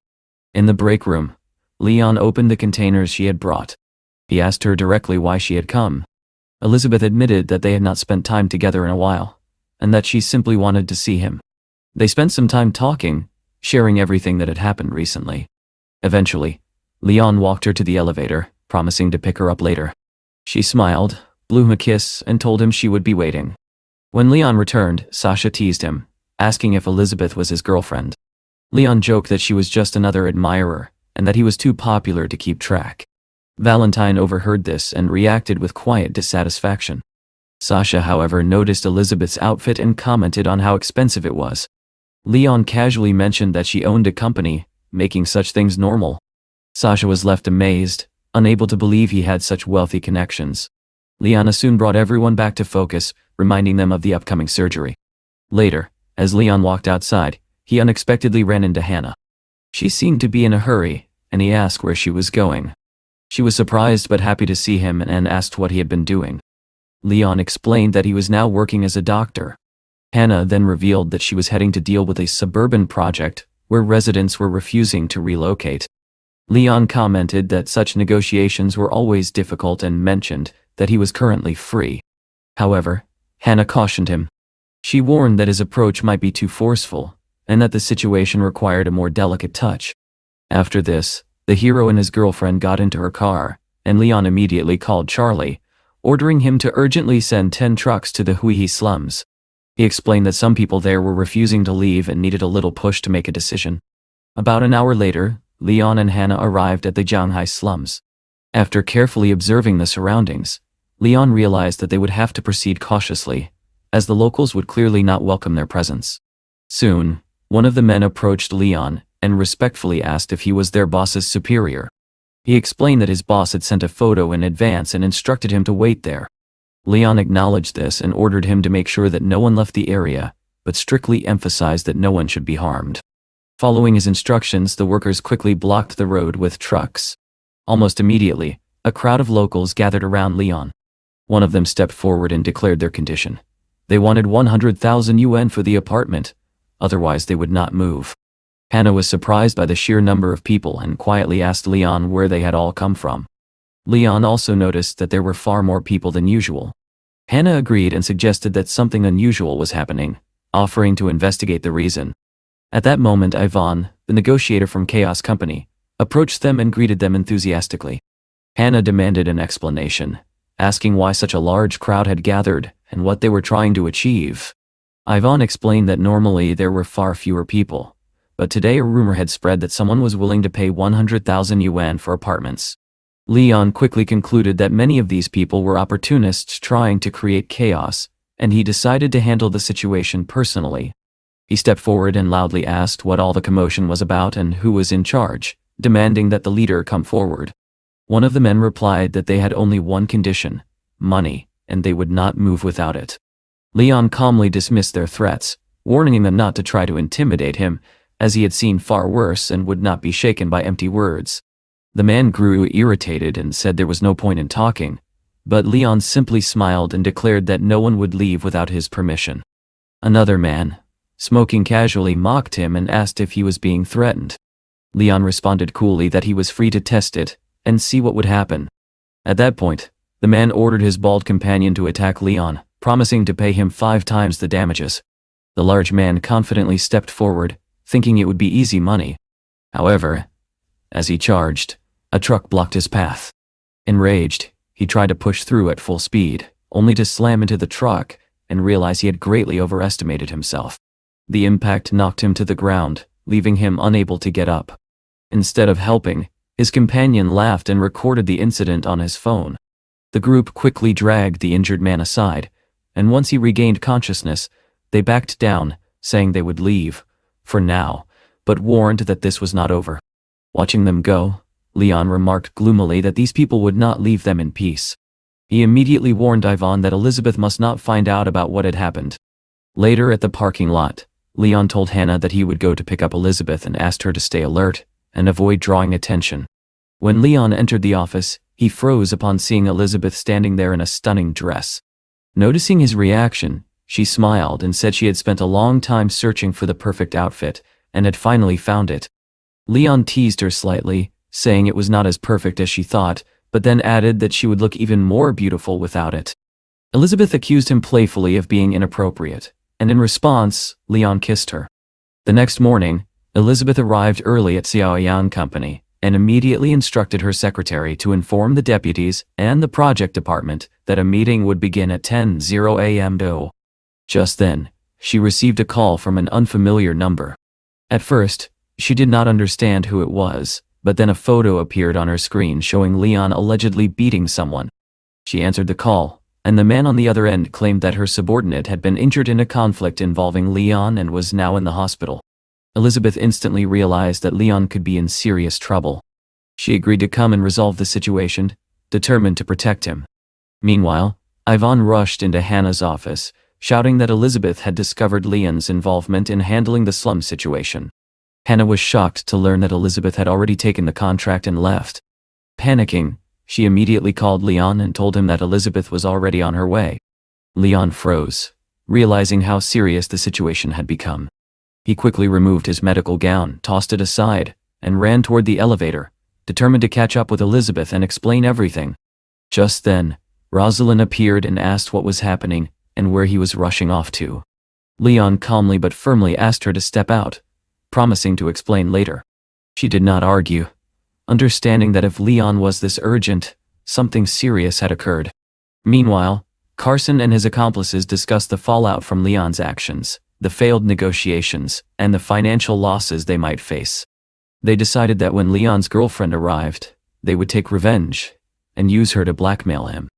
In the break room, Leon opened the containers she had brought. He asked her directly why she had come. Elizabeth admitted that they had not spent time together in a while, and that she simply wanted to see him. They spent some time talking, sharing everything that had happened recently. Eventually, Leon walked her to the elevator, promising to pick her up later. She smiled, blew him a kiss, and told him she would be waiting. When Leon returned, Sasha teased him, asking if Elizabeth was his girlfriend. Leon joked that she was just another admirer, and that he was too popular to keep track. Valentine overheard this and reacted with quiet dissatisfaction. Sasha, however, noticed Elizabeth's outfit and commented on how expensive it was. Leon casually mentioned that she owned a company, making such things normal. Sasha was left amazed, unable to believe he had such wealthy connections. Liana soon brought everyone back to focus, reminding them of the upcoming surgery. Later, as Leon walked outside, he unexpectedly ran into Hannah. She seemed to be in a hurry, and he asked where she was going. She was surprised but happy to see him and asked what he had been doing. Leon explained that he was now working as a doctor. Hannah then revealed that she was heading to deal with a suburban project where residents were refusing to relocate. Leon commented that such negotiations were always difficult and mentioned that he was currently free. However, Hannah cautioned him. She warned that his approach might be too forceful, and that the situation required a more delicate touch. After this, the hero and his girlfriend got into her car, and Leon immediately called Charlie, ordering him to urgently send 10 trucks to the Huihi slums. He explained that some people there were refusing to leave and needed a little push to make a decision. About an hour later, Leon and Hannah arrived at the Jianghai slums. After carefully observing the surroundings, Leon realized that they would have to proceed cautiously, as the locals would clearly not welcome their presence. Soon, one of the men approached Leon and respectfully asked if he was their boss's superior. He explained that his boss had sent a photo in advance and instructed him to wait there. Leon acknowledged this and ordered him to make sure that no one left the area, but strictly emphasized that no one should be harmed. Following his instructions, the workers quickly blocked the road with trucks. Almost immediately, a crowd of locals gathered around Leon. One of them stepped forward and declared their condition. They wanted 100,000 yuan for the apartment, otherwise they would not move. Hannah was surprised by the sheer number of people and quietly asked Leon where they had all come from. Leon also noticed that there were far more people than usual. Hannah agreed and suggested that something unusual was happening, offering to investigate the reason. At that moment, Ivan, the negotiator from Chaos Company, approached them and greeted them enthusiastically. Hannah demanded an explanation, asking why such a large crowd had gathered and what they were trying to achieve. Ivan explained that normally there were far fewer people, but today a rumor had spread that someone was willing to pay 100,000 yuan for apartments. Leon quickly concluded that many of these people were opportunists trying to create chaos, and he decided to handle the situation personally. He stepped forward and loudly asked what all the commotion was about and who was in charge, demanding that the leader come forward. One of the men replied that they had only one condition: money, and they would not move without it. Leon calmly dismissed their threats, warning them not to try to intimidate him, as he had seen far worse and would not be shaken by empty words. The man grew irritated and said there was no point in talking, but Leon simply smiled and declared that no one would leave without his permission. Another man, smoking casually, mocked him and asked if he was being threatened. Leon responded coolly that he was free to test it and see what would happen. At that point, the man ordered his bald companion to attack Leon, promising to pay him 5 times the damages. The large man confidently stepped forward, thinking it would be easy money. However, as he charged, a truck blocked his path. Enraged, he tried to push through at full speed, only to slam into the truck and realize he had greatly overestimated himself. The impact knocked him to the ground, leaving him unable to get up. Instead of helping, his companion laughed and recorded the incident on his phone. The group quickly dragged the injured man aside, and once he regained consciousness, they backed down, saying they would leave, for now, but warned that this was not over. Watching them go, Leon remarked gloomily that these people would not leave them in peace. He immediately warned Ivan that Elizabeth must not find out about what had happened. Later at the parking lot, Leon told Hannah that he would go to pick up Elizabeth and asked her to stay alert and avoid drawing attention. When Leon entered the office, he froze upon seeing Elizabeth standing there in a stunning dress. Noticing his reaction, she smiled and said she had spent a long time searching for the perfect outfit and had finally found it. Leon teased her slightly, saying it was not as perfect as she thought, but then added that she would look even more beautiful without it. Elizabeth accused him playfully of being inappropriate, and in response, Leon kissed her. The next morning, Elizabeth arrived early at Xiaoyan Company and immediately instructed her secretary to inform the deputies and the project department that a meeting would begin at 10:00 a.m. Just then, she received a call from an unfamiliar number. At first, she did not understand who it was, but then a photo appeared on her screen showing Leon allegedly beating someone. She answered the call, and the man on the other end claimed that her subordinate had been injured in a conflict involving Leon and was now in the hospital. Elizabeth instantly realized that Leon could be in serious trouble. She agreed to come and resolve the situation, determined to protect him. Meanwhile, Ivan rushed into Hannah's office, shouting that Elizabeth had discovered Leon's involvement in handling the slum situation. Hannah was shocked to learn that Elizabeth had already taken the contract and left. Panicking, she immediately called Leon and told him that Elizabeth was already on her way. Leon froze, realizing how serious the situation had become. He quickly removed his medical gown, tossed it aside, and ran toward the elevator, determined to catch up with Elizabeth and explain everything. Just then, Rosalind appeared and asked what was happening and where he was rushing off to. Leon calmly but firmly asked her to step out, promising to explain later. She did not argue, understanding that if Leon was this urgent, something serious had occurred. Meanwhile, Carson and his accomplices discussed the fallout from Leon's actions, the failed negotiations, and the financial losses they might face. They decided that when Leon's girlfriend arrived, they would take revenge and use her to blackmail him.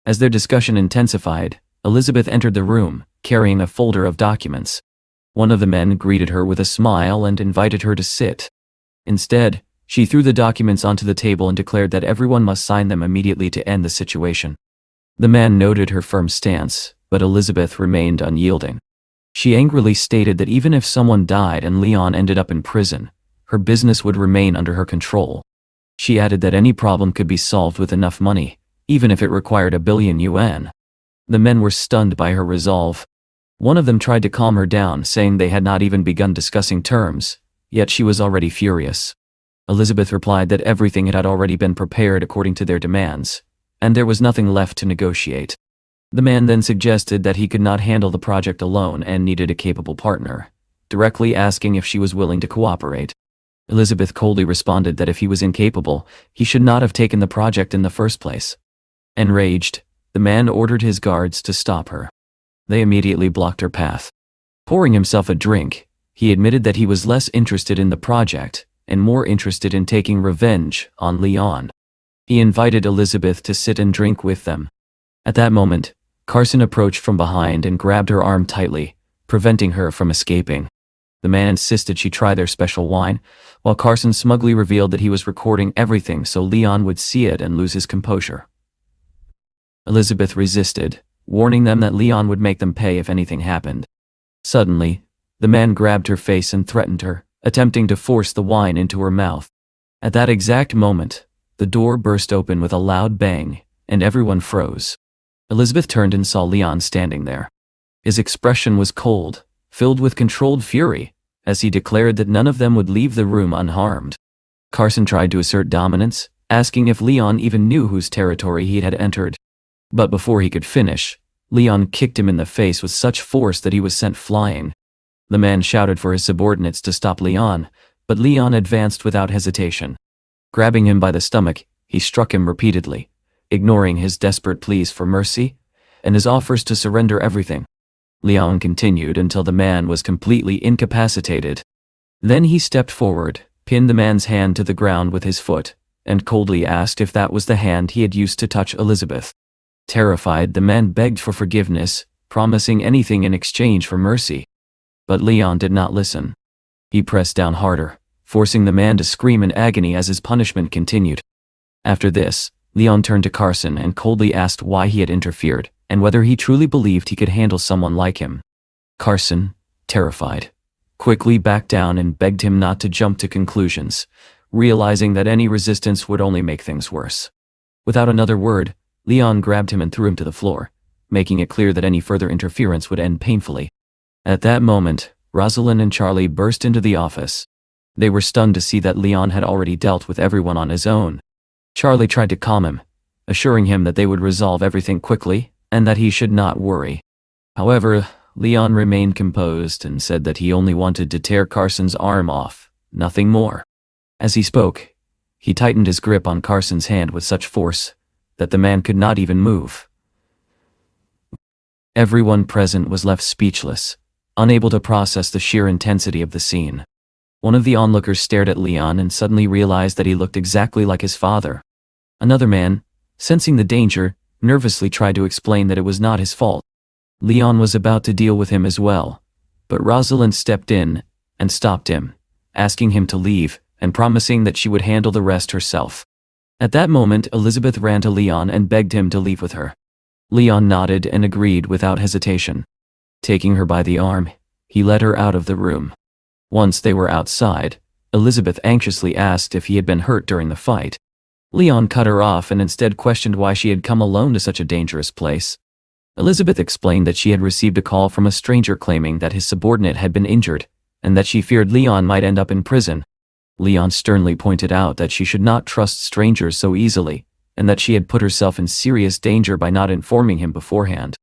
As their discussion intensified, Elizabeth entered the room, carrying a folder of documents. One of the men greeted her with a smile and invited her to sit. Instead, she threw the documents onto the table and declared that everyone must sign them immediately to end the situation. The man noted her firm stance, but Elizabeth remained unyielding. She angrily stated that even if someone died and Leon ended up in prison, her business would remain under her control. She added that any problem could be solved with enough money, even if it required $1 billion. The men were stunned by her resolve. One of them tried to calm her down, saying they had not even begun discussing terms, yet she was already furious. Elizabeth replied that everything had already been prepared according to their demands, and there was nothing left to negotiate. The man then suggested that he could not handle the project alone and needed a capable partner, directly asking if she was willing to cooperate. Elizabeth coldly responded that if he was incapable, he should not have taken the project in the first place. Enraged, the man ordered his guards to stop her. They immediately blocked her path. Pouring himself a drink, he admitted that he was less interested in the project and more interested in taking revenge on Leon. He invited Elizabeth to sit and drink with them. At that moment, Carson approached from behind and grabbed her arm tightly, preventing her from escaping. The man insisted she try their special wine, while Carson smugly revealed that he was recording everything so Leon would see it and lose his composure. Elizabeth resisted, warning them that Leon would make them pay if anything happened. Suddenly, the man grabbed her face and threatened her, attempting to force the wine into her mouth. At that exact moment, the door burst open with a loud bang, and everyone froze. Elizabeth turned and saw Leon standing there. His expression was cold, filled with controlled fury, as he declared that none of them would leave the room unharmed. Carson tried to assert dominance, asking if Leon even knew whose territory he had entered. But before he could finish, Leon kicked him in the face with such force that he was sent flying. The man shouted for his subordinates to stop Leon, but Leon advanced without hesitation. Grabbing him by the stomach, he struck him repeatedly, ignoring his desperate pleas for mercy and his offers to surrender everything. Leon continued until the man was completely incapacitated. Then he stepped forward, pinned the man's hand to the ground with his foot, and coldly asked if that was the hand he had used to touch Elizabeth. Terrified, the man begged for forgiveness, promising anything in exchange for mercy. But Leon did not listen. He pressed down harder, forcing the man to scream in agony as his punishment continued. After this, Leon turned to Carson and coldly asked why he had interfered, and whether he truly believed he could handle someone like him. Carson, terrified, quickly backed down and begged him not to jump to conclusions, realizing that any resistance would only make things worse. Without another word, Leon grabbed him and threw him to the floor, making it clear that any further interference would end painfully. At that moment, Rosalind and Charlie burst into the office. They were stunned to see that Leon had already dealt with everyone on his own. Charlie tried to calm him, assuring him that they would resolve everything quickly and that he should not worry. However, Leon remained composed and said that he only wanted to tear Carson's arm off, nothing more. As he spoke, he tightened his grip on Carson's hand with such force that the man could not even move. Everyone present was left speechless, unable to process the sheer intensity of the scene. One of the onlookers stared at Leon and suddenly realized that he looked exactly like his father. Another man, sensing the danger, nervously tried to explain that it was not his fault. Leon was about to deal with him as well, but Rosalind stepped in and stopped him, asking him to leave and promising that she would handle the rest herself. At that moment, Elizabeth ran to Leon and begged him to leave with her. Leon nodded and agreed without hesitation. Taking her by the arm, he led her out of the room. Once they were outside, Elizabeth anxiously asked if he had been hurt during the fight. Leon cut her off and instead questioned why she had come alone to such a dangerous place. Elizabeth explained that she had received a call from a stranger claiming that his subordinate had been injured, and that she feared Leon might end up in prison. Leon sternly pointed out that she should not trust strangers so easily, and that she had put herself in serious danger by not informing him beforehand.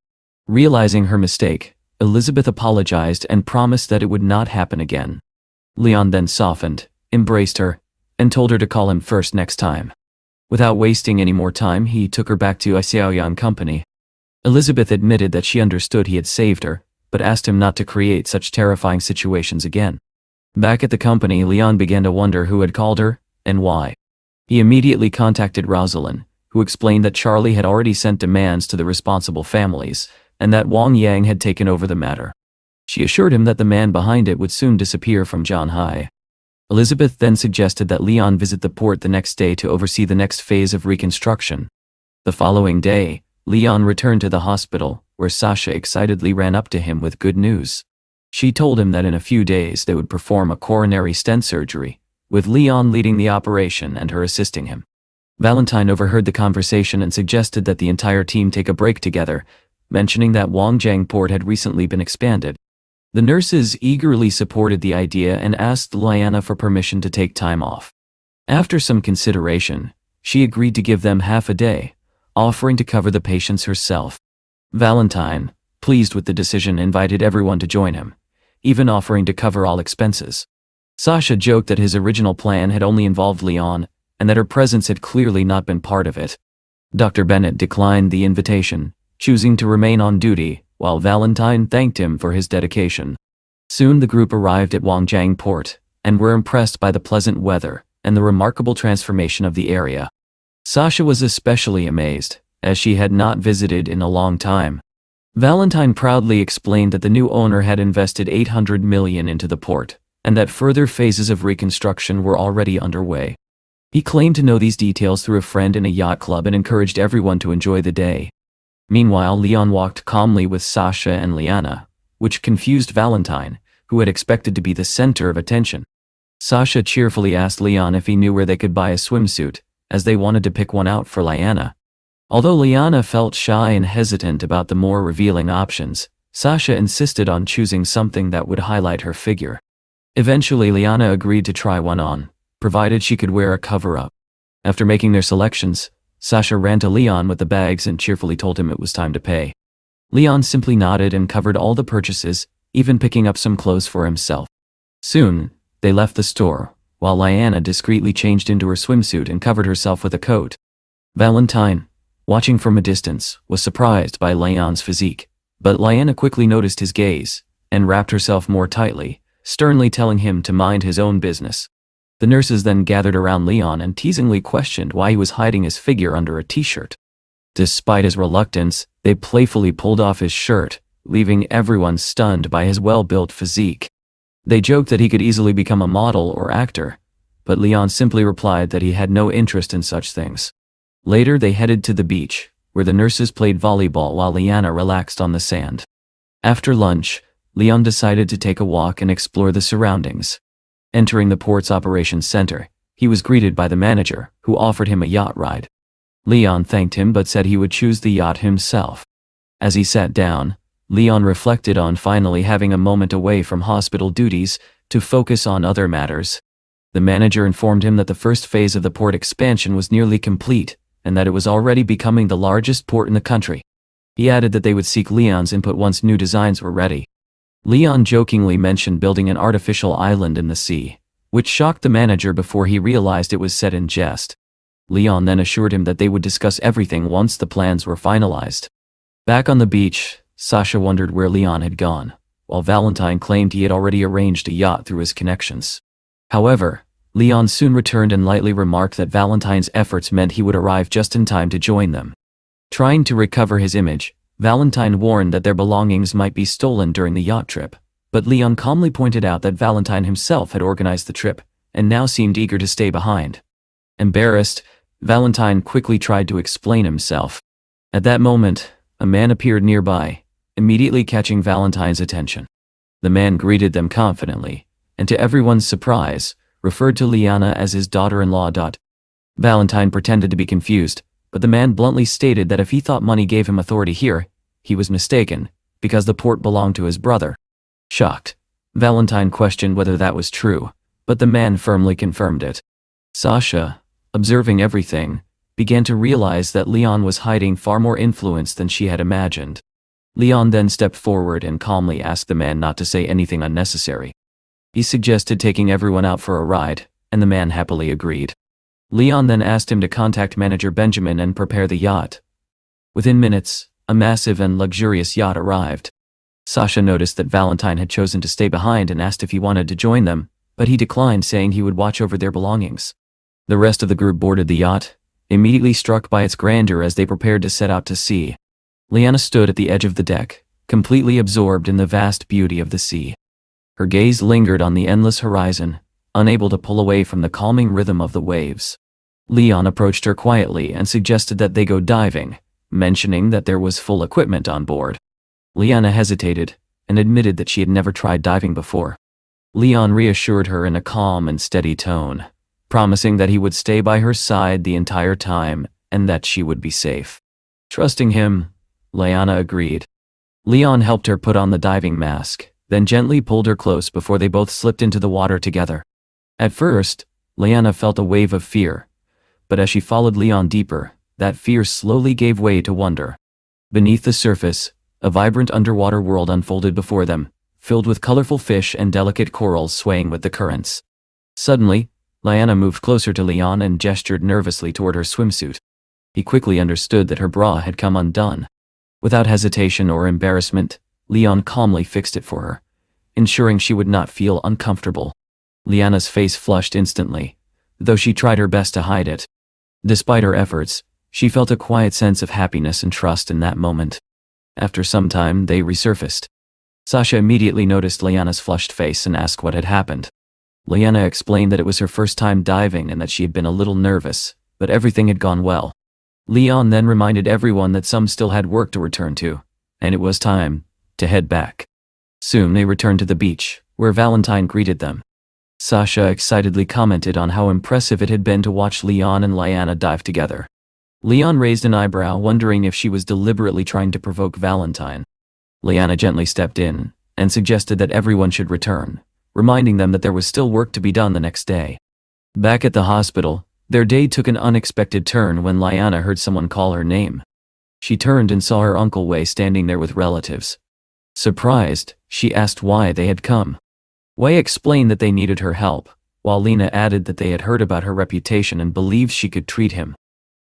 Realizing her mistake, Elizabeth apologized and promised that it would not happen again. Leon then softened, embraced her, and told her to call him first next time. Without wasting any more time, he took her back to Xiaoyan Company. Elizabeth admitted that she understood he had saved her, but asked him not to create such terrifying situations again. Back at the company, Leon began to wonder who had called her, and why. He immediately contacted Rosalind, who explained that Charlie had already sent demands to the responsible families, and that Wang Yang had taken over the matter. She assured him that the man behind it would soon disappear from Zhanghai. Elizabeth then suggested that Leon visit the port the next day to oversee the next phase of reconstruction. The following day, Leon returned to the hospital, where Sasha excitedly ran up to him with good news. She told him that in a few days they would perform a coronary stent surgery, with Leon leading the operation and her assisting him. Valentine overheard the conversation and suggested that the entire team take a break together, mentioning that Wangjiang Port had recently been expanded. The nurses eagerly supported the idea and asked Liana for permission to take time off. After some consideration, she agreed to give them half a day, offering to cover the patients herself. Valentine, pleased with the decision, invited everyone to join him, even offering to cover all expenses. Sasha joked that his original plan had only involved Leon, and that her presence had clearly not been part of it. Dr. Bennett declined the invitation, choosing to remain on duty, while Valentine thanked him for his dedication. Soon the group arrived at Wangjiang Port, and were impressed by the pleasant weather and the remarkable transformation of the area. Sasha was especially amazed, as she had not visited in a long time. Valentine proudly explained that the new owner had invested 800 million into the port, and that further phases of reconstruction were already underway. He claimed to know these details through a friend in a yacht club and encouraged everyone to enjoy the day. Meanwhile, Leon walked calmly with Sasha and Liana, which confused Valentine, who had expected to be the center of attention. Sasha cheerfully asked Leon if he knew where they could buy a swimsuit, as they wanted to pick one out for Liana. Although Liana felt shy and hesitant about the more revealing options, Sasha insisted on choosing something that would highlight her figure. Eventually, Liana agreed to try one on, provided she could wear a cover-up. After making their selections, Sasha ran to Leon with the bags and cheerfully told him it was time to pay. Leon simply nodded and covered all the purchases, even picking up some clothes for himself. Soon, they left the store, while Liana discreetly changed into her swimsuit and covered herself with a coat. Valentine, watching from a distance, was surprised by Leon's physique, but Liana quickly noticed his gaze, and wrapped herself more tightly, sternly telling him to mind his own business. The nurses then gathered around Leon and teasingly questioned why he was hiding his figure under a t-shirt. Despite his reluctance, they playfully pulled off his shirt, leaving everyone stunned by his well-built physique. They joked that he could easily become a model or actor, but Leon simply replied that he had no interest in such things. Later they headed to the beach, where the nurses played volleyball while Liana relaxed on the sand. After lunch, Leon decided to take a walk and explore the surroundings. Entering the port's operations center, he was greeted by the manager, who offered him a yacht ride. Leon thanked him but said he would choose the yacht himself. As he sat down, Leon reflected on finally having a moment away from hospital duties to focus on other matters. The manager informed him that the first phase of the port expansion was nearly complete, and that it was already becoming the largest port in the country. He added that they would seek Leon's input once new designs were ready. Leon jokingly mentioned building an artificial island in the sea, which shocked the manager before he realized it was said in jest. Leon then assured him that they would discuss everything once the plans were finalized. Back on the beach, Sasha wondered where Leon had gone, while Valentine claimed he had already arranged a yacht through his connections. However, Leon soon returned and lightly remarked that Valentine's efforts meant he would arrive just in time to join them. Trying to recover his image, Valentine warned that their belongings might be stolen during the yacht trip, but Leon calmly pointed out that Valentine himself had organized the trip, and now seemed eager to stay behind. Embarrassed, Valentine quickly tried to explain himself. At that moment, a man appeared nearby, immediately catching Valentine's attention. The man greeted them confidently, and to everyone's surprise, referred to Liana as his daughter-in-law. Valentine pretended to be confused, but the man bluntly stated that if he thought money gave him authority here, he was mistaken, because the port belonged to his brother. Shocked, Valentine questioned whether that was true, but the man firmly confirmed it. Sasha, observing everything, began to realize that Leon was hiding far more influence than she had imagined. Leon then stepped forward and calmly asked the man not to say anything unnecessary. He suggested taking everyone out for a ride, and the man happily agreed. Leon then asked him to contact manager Benjamin and prepare the yacht. Within minutes, a massive and luxurious yacht arrived. Sasha noticed that Valentine had chosen to stay behind and asked if he wanted to join them, but he declined, saying he would watch over their belongings. The rest of the group boarded the yacht, immediately struck by its grandeur as they prepared to set out to sea. Liana stood at the edge of the deck, completely absorbed in the vast beauty of the sea. Her gaze lingered on the endless horizon, unable to pull away from the calming rhythm of the waves. Leon approached her quietly and suggested that they go diving, mentioning that there was full equipment on board. Liana hesitated and admitted that she had never tried diving before. Leon reassured her in a calm and steady tone, promising that he would stay by her side the entire time and that she would be safe. Trusting him, Liana agreed. Leon helped her put on the diving mask, then gently pulled her close before they both slipped into the water together. At first, Liana felt a wave of fear, but as she followed Leon deeper, that fear slowly gave way to wonder. Beneath the surface, a vibrant underwater world unfolded before them, filled with colorful fish and delicate corals swaying with the currents. Suddenly, Liana moved closer to Leon and gestured nervously toward her swimsuit. He quickly understood that her bra had come undone. Without hesitation or embarrassment, Leon calmly fixed it for her, ensuring she would not feel uncomfortable. Liana's face flushed instantly, though she tried her best to hide it. Despite her efforts, she felt a quiet sense of happiness and trust in that moment. After some time, they resurfaced. Sasha immediately noticed Liana's flushed face and asked what had happened. Liana explained that it was her first time diving and that she had been a little nervous, but everything had gone well. Leon then reminded everyone that some still had work to return to, and it was time to head back. Soon they returned to the beach, where Valentine greeted them. Sasha excitedly commented on how impressive it had been to watch Leon and Liana dive together. Leon raised an eyebrow, wondering if she was deliberately trying to provoke Valentine. Liana gently stepped in and suggested that everyone should return, reminding them that there was still work to be done the next day. Back at the hospital, their day took an unexpected turn when Liana heard someone call her name. She turned and saw her Uncle Wei standing there with relatives. Surprised, she asked why they had come. Wei explained that they needed her help, while Lena added that they had heard about her reputation and believed she could treat him.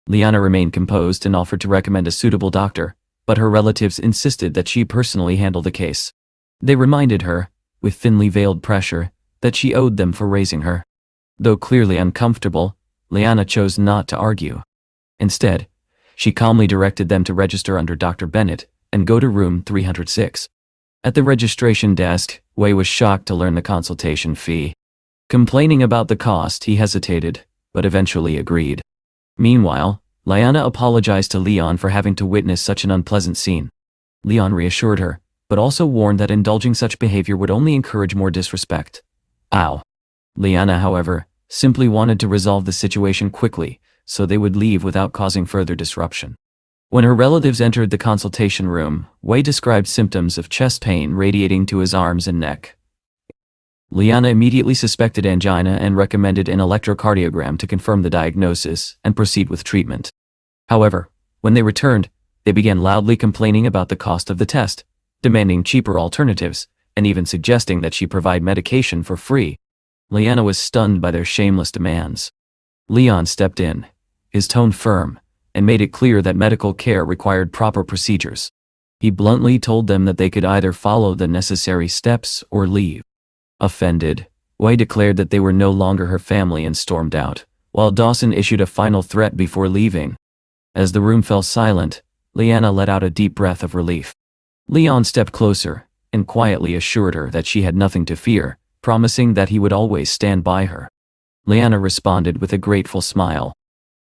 Liana remained composed and offered to recommend a suitable doctor, but her relatives insisted that she personally handle the case. They reminded her, with thinly veiled pressure, that she owed them for raising her. Though clearly uncomfortable, Liana chose not to argue. Instead, she calmly directed them to register under Dr. Bennett and go to room 306. At the registration desk, Wei was shocked to learn the consultation fee. Complaining about the cost, he hesitated, but eventually agreed. Meanwhile, Liana apologized to Leon for having to witness such an unpleasant scene. Leon reassured her, but also warned that indulging such behavior would only encourage more disrespect. Ow. Liana, however, simply wanted to resolve the situation quickly, so they would leave without causing further disruption. When her relatives entered the consultation room, Wei described symptoms of chest pain radiating to his arms and neck. Liana immediately suspected angina and recommended an electrocardiogram to confirm the diagnosis and proceed with treatment. However, when they returned, they began loudly complaining about the cost of the test, demanding cheaper alternatives, and even suggesting that she provide medication for free. Liana was stunned by their shameless demands. Leon stepped in, his tone firm, and made it clear that medical care required proper procedures. He bluntly told them that they could either follow the necessary steps or leave. Offended, Wei declared that they were no longer her family and stormed out, while Dawson issued a final threat before leaving. As the room fell silent, Liana let out a deep breath of relief. Leon stepped closer and quietly assured her that she had nothing to fear, promising that he would always stand by her. Liana responded with a grateful smile.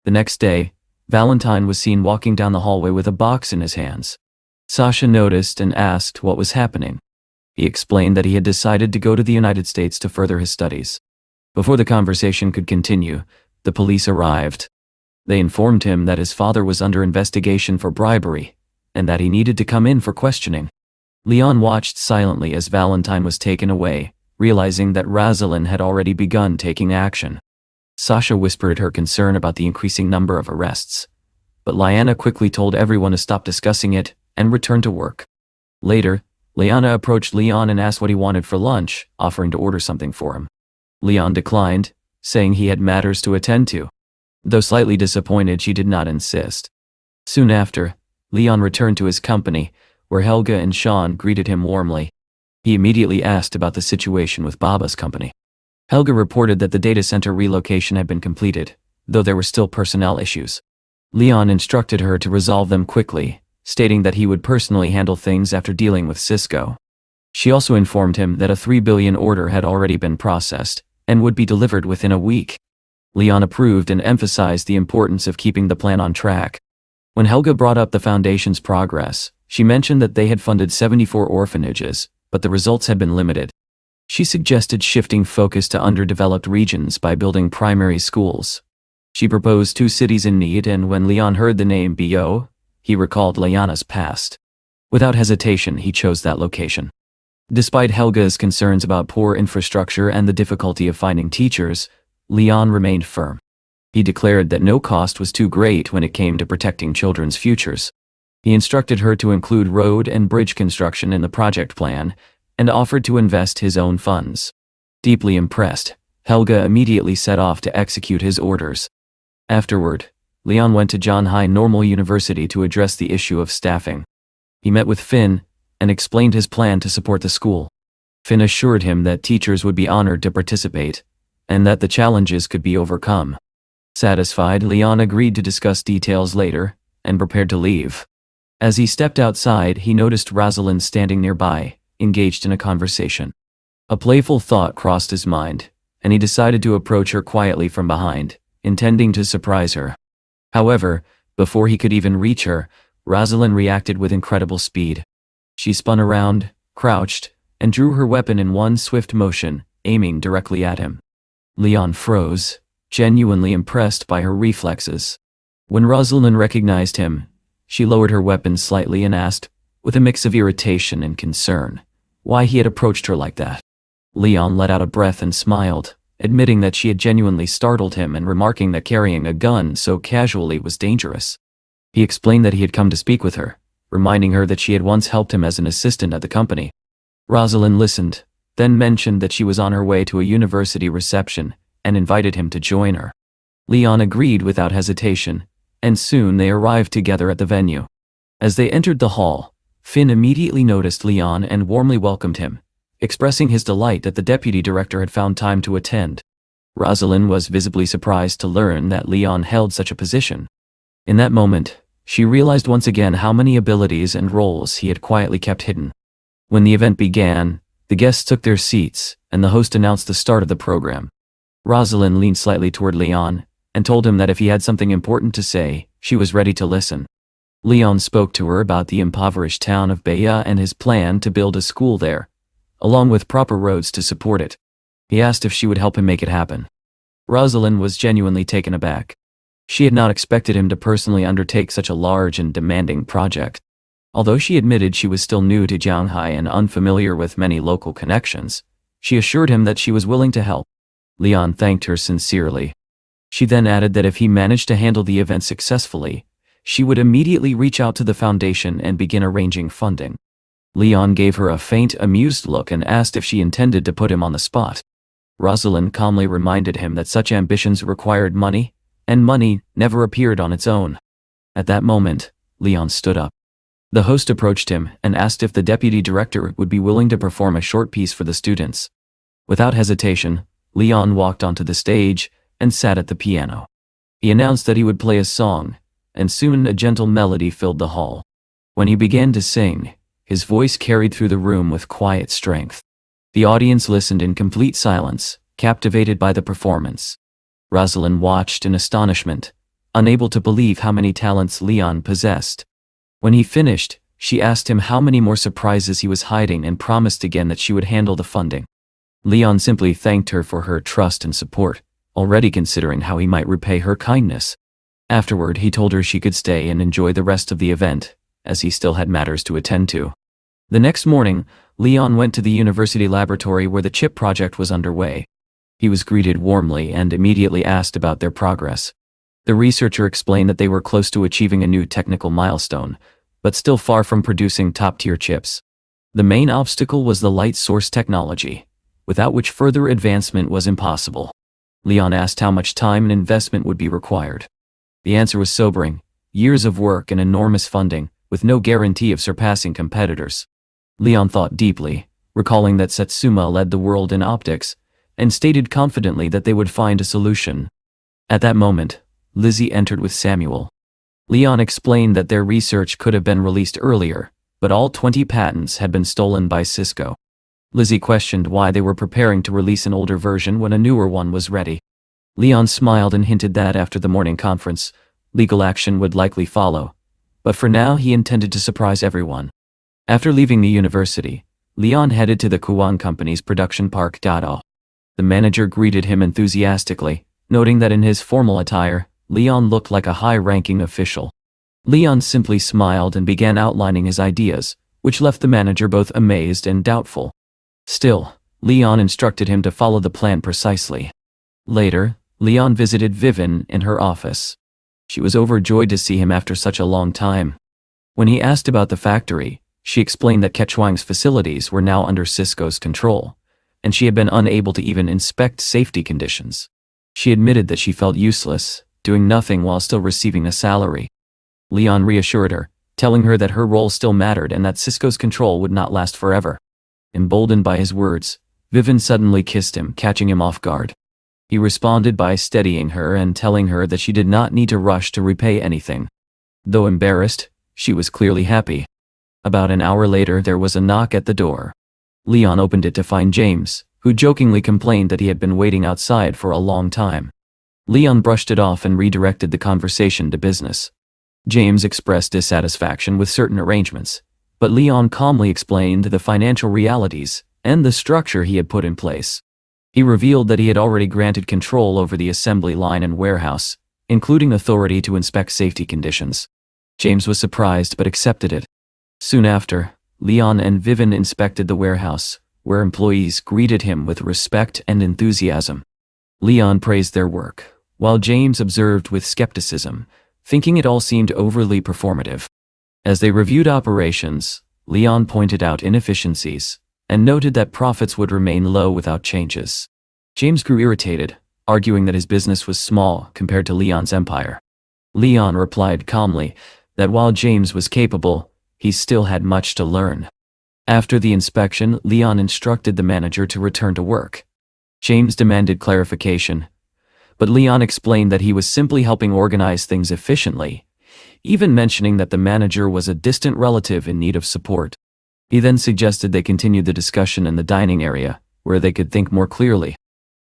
The next day, Valentine was seen walking down the hallway with a box in his hands. Sasha noticed and asked what was happening. He explained that he had decided to go to the United States to further his studies. Before the conversation could continue, the police arrived. They informed him that his father was under investigation for bribery, and that he needed to come in for questioning. Leon watched silently as Valentine was taken away, realizing that Rosalind had already begun taking action. Sasha whispered her concern about the increasing number of arrests, but Liana quickly told everyone to stop discussing it and return to work. Later, Liana approached Leon and asked what he wanted for lunch, offering to order something for him. Leon declined, saying he had matters to attend to. Though slightly disappointed, she did not insist. Soon after, Leon returned to his company, where Helga and Sean greeted him warmly. He immediately asked about the situation with Baba's company. Helga reported that the data center relocation had been completed, though there were still personnel issues. Leon instructed her to resolve them quickly, stating that he would personally handle things after dealing with Cisco. She also informed him that a 3 billion order had already been processed and would be delivered within a week. Leon approved and emphasized the importance of keeping the plan on track. When Helga brought up the Foundation's progress, she mentioned that they had funded 74 orphanages, but the results had been limited. She suggested shifting focus to underdeveloped regions by building primary schools. She proposed 2 cities in need, and when Leon heard the name Bo, he recalled Liana's past. Without hesitation, he chose that location. Despite Helga's concerns about poor infrastructure and the difficulty of finding teachers, Leon remained firm. He declared that no cost was too great when it came to protecting children's futures. He instructed her to include road and bridge construction in the project plan and offered to invest his own funds. Deeply impressed, Helga immediately set off to execute his orders. Afterward, Leon went to John High Normal University to address the issue of staffing. He met with Finn and explained his plan to support the school. Finn assured him that teachers would be honored to participate and that the challenges could be overcome. Satisfied, Leon agreed to discuss details later and prepared to leave. As he stepped outside, he noticed Rosalind standing nearby, engaged in a conversation. A playful thought crossed his mind, and he decided to approach her quietly from behind, intending to surprise her. However, before he could even reach her, Rosalind reacted with incredible speed. She spun around, crouched, and drew her weapon in one swift motion, aiming directly at him. Leon froze, genuinely impressed by her reflexes. When Rosalind recognized him, she lowered her weapon slightly and asked, with a mix of irritation and concern, why he had approached her like that. Leon let out a breath and smiled, admitting that she had genuinely startled him and remarking that carrying a gun so casually was dangerous. He explained that he had come to speak with her, reminding her that she had once helped him as an assistant at the company. Rosalind listened, then mentioned that she was on her way to a university reception and invited him to join her. Leon agreed without hesitation, and soon they arrived together at the venue. As they entered the hall, Finn immediately noticed Leon and warmly welcomed him, expressing his delight that the deputy director had found time to attend. Rosalind was visibly surprised to learn that Leon held such a position. In that moment, she realized once again how many abilities and roles he had quietly kept hidden. When the event began, the guests took their seats, and the host announced the start of the program. Rosalind leaned slightly toward Leon and told him that if he had something important to say, she was ready to listen. Leon spoke to her about the impoverished town of Baya and his plan to build a school there, along with proper roads to support it. He asked if she would help him make it happen. Rosalind was genuinely taken aback. She had not expected him to personally undertake such a large and demanding project. Although she admitted she was still new to Jianghai and unfamiliar with many local connections, she assured him that she was willing to help. Leon thanked her sincerely. She then added that if he managed to handle the event successfully, she would immediately reach out to the foundation and begin arranging funding. Leon gave her a faint, amused look and asked if she intended to put him on the spot. Rosalind calmly reminded him that such ambitions required money, and money never appeared on its own. At that moment, Leon stood up. The host approached him and asked if the deputy director would be willing to perform a short piece for the students. Without hesitation, Leon walked onto the stage and sat at the piano. He announced that he would play a song, and soon a gentle melody filled the hall. When he began to sing, his voice carried through the room with quiet strength. The audience listened in complete silence, captivated by the performance. Rosalind watched in astonishment, unable to believe how many talents Leon possessed. When he finished, she asked him how many more surprises he was hiding and promised again that she would handle the funding. Leon simply thanked her for her trust and support, already considering how he might repay her kindness. Afterward, he told her she could stay and enjoy the rest of the event, as he still had matters to attend to. The next morning, Leon went to the university laboratory where the chip project was underway. He was greeted warmly and immediately asked about their progress. The researcher explained that they were close to achieving a new technical milestone, but still far from producing top-tier chips. The main obstacle was the light source technology, without which further advancement was impossible. Leon asked how much time and investment would be required. The answer was sobering: years of work and enormous funding, with no guarantee of surpassing competitors. Leon thought deeply, recalling that Satsuma led the world in optics, and stated confidently that they would find a solution. At that moment, Lizzie entered with Samuel. Leon explained that their research could have been released earlier, but all 20 patents had been stolen by Cisco. Lizzie questioned why they were preparing to release an older version when a newer one was ready. Leon smiled and hinted that after the morning conference, legal action would likely follow, but for now he intended to surprise everyone. After leaving the university, Leon headed to the Kuan Company's production park. The manager greeted him enthusiastically, noting that in his formal attire, Leon looked like a high-ranking official. Leon simply smiled and began outlining his ideas, which left the manager both amazed and doubtful. Still, Leon instructed him to follow the plan precisely. Later, Leon visited Vivian in her office. She was overjoyed to see him after such a long time. When he asked about the factory, she explained that Kechuang's facilities were now under Cisco's control, and she had been unable to even inspect safety conditions. She admitted that she felt useless, doing nothing while still receiving a salary. Leon reassured her, telling her that her role still mattered and that Cisco's control would not last forever. Emboldened by his words, Vivian suddenly kissed him, catching him off guard. He responded by steadying her and telling her that she did not need to rush to repay anything. Though embarrassed, she was clearly happy. About an hour later, there was a knock at the door. Leon opened it to find James, who jokingly complained that he had been waiting outside for a long time. Leon brushed it off and redirected the conversation to business. James expressed dissatisfaction with certain arrangements, but Leon calmly explained the financial realities and the structure he had put in place. He revealed that he had already granted control over the assembly line and warehouse, including authority to inspect safety conditions. James was surprised but accepted it. Soon after, Leon and Vivian inspected the warehouse, where employees greeted him with respect and enthusiasm. Leon praised their work, while James observed with skepticism, thinking it all seemed overly performative. As they reviewed operations, Leon pointed out inefficiencies and noted that profits would remain low without changes. James grew irritated, arguing that his business was small compared to Leon's empire. Leon replied calmly that while James was capable, he still had much to learn. After the inspection, Leon instructed the manager to return to work. James demanded clarification, but Leon explained that he was simply helping organize things efficiently, even mentioning that the manager was a distant relative in need of support. He then suggested they continue the discussion in the dining area, where they could think more clearly.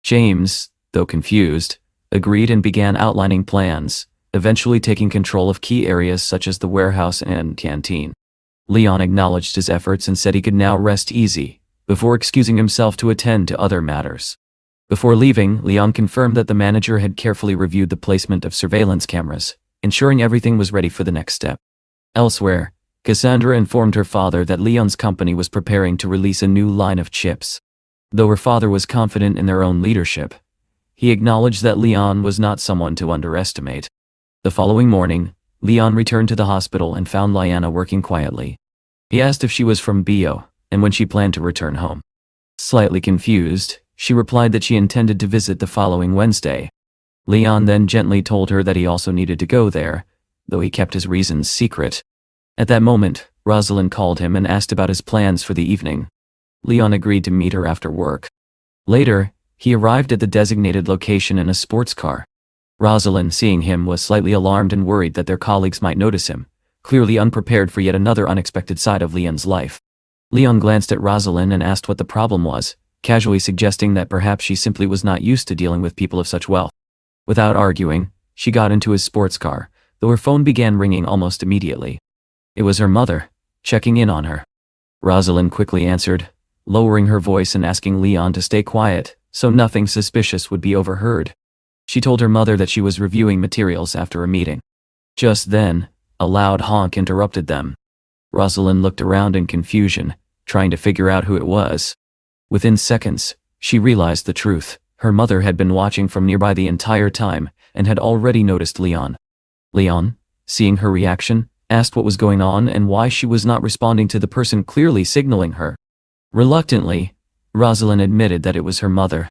James, though confused, agreed and began outlining plans, eventually taking control of key areas such as the warehouse and canteen. Leon acknowledged his efforts and said he could now rest easy, before excusing himself to attend to other matters. Before leaving, Leon confirmed that the manager had carefully reviewed the placement of surveillance cameras, ensuring everything was ready for the next step. Elsewhere, Cassandra informed her father that Leon's company was preparing to release a new line of chips. Though her father was confident in their own leadership, he acknowledged that Leon was not someone to underestimate. The following morning, Leon returned to the hospital and found Liana working quietly. He asked if she was from Bio, and when she planned to return home. Slightly confused, she replied that she intended to visit the following Wednesday. Leon then gently told her that he also needed to go there, though he kept his reasons secret. At that moment, Rosalind called him and asked about his plans for the evening. Leon agreed to meet her after work. Later, he arrived at the designated location in a sports car. Rosalind, seeing him, was slightly alarmed and worried that their colleagues might notice him, clearly unprepared for yet another unexpected side of Leon's life. Leon glanced at Rosalind and asked what the problem was, casually suggesting that perhaps she simply was not used to dealing with people of such wealth. Without arguing, she got into his sports car, though her phone began ringing almost immediately. It was her mother, checking in on her. Rosalind quickly answered, lowering her voice and asking Leon to stay quiet, so nothing suspicious would be overheard. She told her mother that she was reviewing materials after a meeting. Just then, a loud honk interrupted them. Rosalind looked around in confusion, trying to figure out who it was. Within seconds, she realized the truth. Her mother had been watching from nearby the entire time and had already noticed Leon. Leon, seeing her reaction, asked what was going on and why she was not responding to the person clearly signaling her. Reluctantly, Rosalind admitted that it was her mother.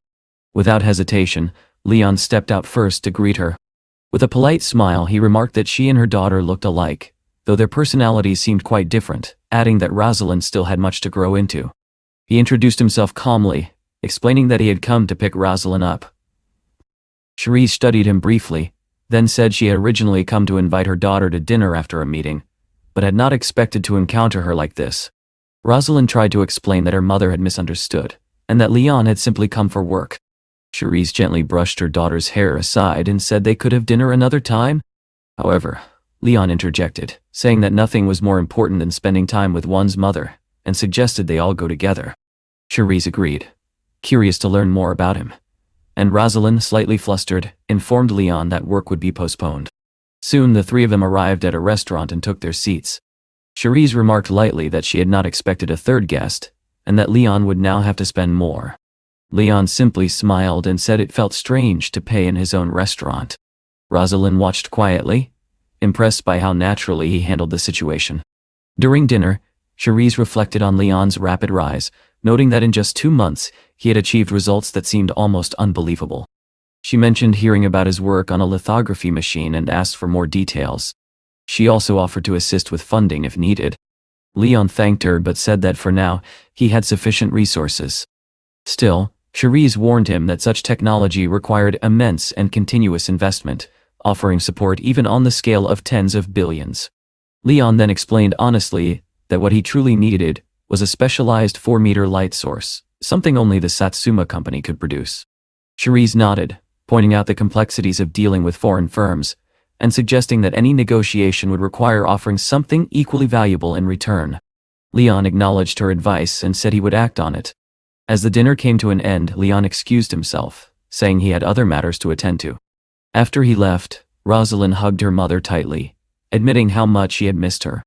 Without hesitation, Leon stepped out first to greet her. With a polite smile, he remarked that she and her daughter looked alike, though their personalities seemed quite different, adding that Rosalind still had much to grow into. He introduced himself calmly, explaining that he had come to pick Rosalind up. Cherise studied him briefly, then said she had originally come to invite her daughter to dinner after a meeting, but had not expected to encounter her like this. Rosalind tried to explain that her mother had misunderstood, and that Leon had simply come for work. Cherise gently brushed her daughter's hair aside and said they could have dinner another time. However, Leon interjected, saying that nothing was more important than spending time with one's mother, and suggested they all go together. Cherise agreed, curious to learn more about him. And Rosalind, slightly flustered, informed Leon that work would be postponed. Soon the three of them arrived at a restaurant and took their seats. Cherise remarked lightly that she had not expected a third guest, and that Leon would now have to spend more. Leon simply smiled and said it felt strange to pay in his own restaurant. Rosalind watched quietly, impressed by how naturally he handled the situation. During dinner, Cherise reflected on Leon's rapid rise, noting that in just 2 months, he had achieved results that seemed almost unbelievable. She mentioned hearing about his work on a lithography machine and asked for more details. She also offered to assist with funding if needed. Leon thanked her but said that for now, he had sufficient resources. Still, Cherise warned him that such technology required immense and continuous investment, offering support even on the scale of tens of billions. Leon then explained honestly that what he truly needed was a specialized 4-meter light source, something only the Satsuma company could produce. Cherise nodded, pointing out the complexities of dealing with foreign firms, and suggesting that any negotiation would require offering something equally valuable in return. Leon acknowledged her advice and said he would act on it. As the dinner came to an end, Leon excused himself, saying he had other matters to attend to. After he left, Rosalind hugged her mother tightly, admitting how much she had missed her.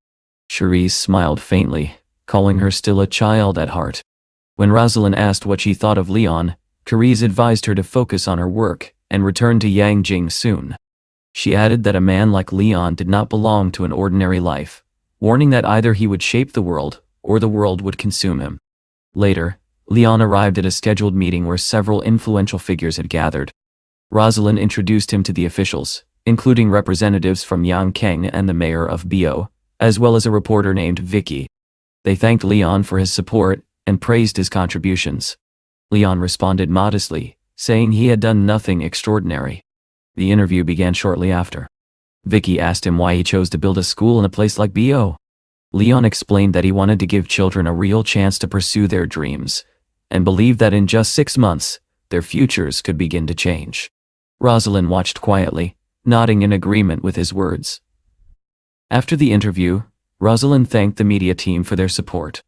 Cherise smiled faintly, calling her still a child at heart. When Rosalind asked what she thought of Leon, Cherise advised her to focus on her work and return to Yangjing soon. She added that a man like Leon did not belong to an ordinary life, warning that either he would shape the world or the world would consume him. Later, Leon arrived at a scheduled meeting where several influential figures had gathered. Rosalind introduced him to the officials, including representatives from Yangkeng and the mayor of Bio, as well as a reporter named Vicky. They thanked Leon for his support and praised his contributions. Leon responded modestly, saying he had done nothing extraordinary. The interview began shortly after. Vicky asked him why he chose to build a school in a place like Bio. Leon explained that he wanted to give children a real chance to pursue their dreams, and believed that in just 6 months, their futures could begin to change. Rosalind watched quietly, nodding in agreement with his words. After the interview, Rosalind thanked the media team for their support.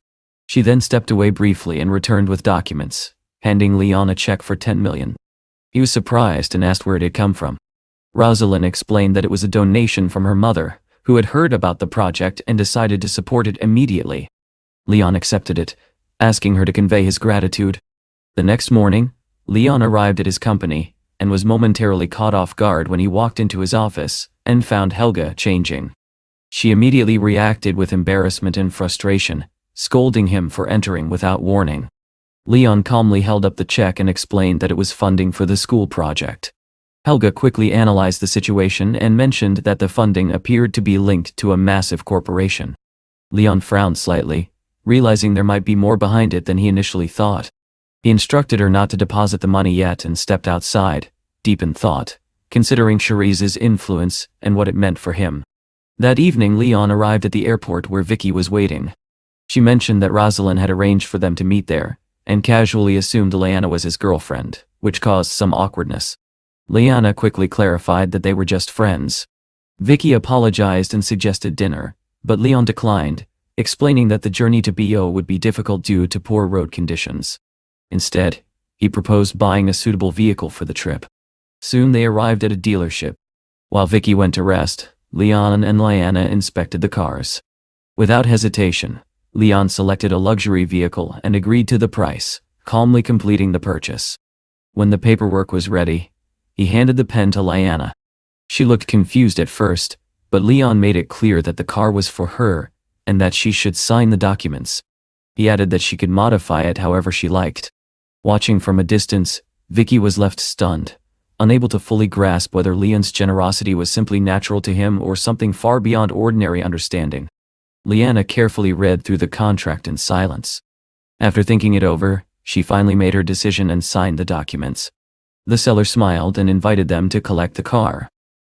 She then stepped away briefly and returned with documents, handing Leon a check for 10 million. He was surprised and asked where it had come from. Rosalind explained that it was a donation from her mother, who had heard about the project and decided to support it immediately. Leon accepted it, asking her to convey his gratitude. The next morning, Leon arrived at his company and was momentarily caught off guard when he walked into his office and found Helga changing. She immediately reacted with embarrassment and frustration, scolding him for entering without warning. Leon calmly held up the check and explained that it was funding for the school project. Helga quickly analyzed the situation and mentioned that the funding appeared to be linked to a massive corporation. Leon frowned slightly, realizing there might be more behind it than he initially thought. He instructed her not to deposit the money yet and stepped outside, deep in thought, considering Cherise's influence and what it meant for him. That evening, Leon arrived at the airport where Vicky was waiting. She mentioned that Rosalind had arranged for them to meet there, and casually assumed Leanna was his girlfriend, which caused some awkwardness. Leanna quickly clarified that they were just friends. Vicky apologized and suggested dinner, but Leon declined, explaining that the journey to Bio would be difficult due to poor road conditions. Instead, he proposed buying a suitable vehicle for the trip. Soon they arrived at a dealership. While Vicky went to rest, Leon and Leanna inspected the cars. Without hesitation, Leon selected a luxury vehicle and agreed to the price, calmly completing the purchase. When the paperwork was ready, he handed the pen to Lyanna. She looked confused at first, but Leon made it clear that the car was for her and that she should sign the documents. He added that she could modify it however she liked. Watching from a distance, Vicky was left stunned, unable to fully grasp whether Leon's generosity was simply natural to him or something far beyond ordinary understanding. Lyanna carefully read through the contract in silence. After thinking it over, she finally made her decision and signed the documents. The seller smiled and invited them to collect the car.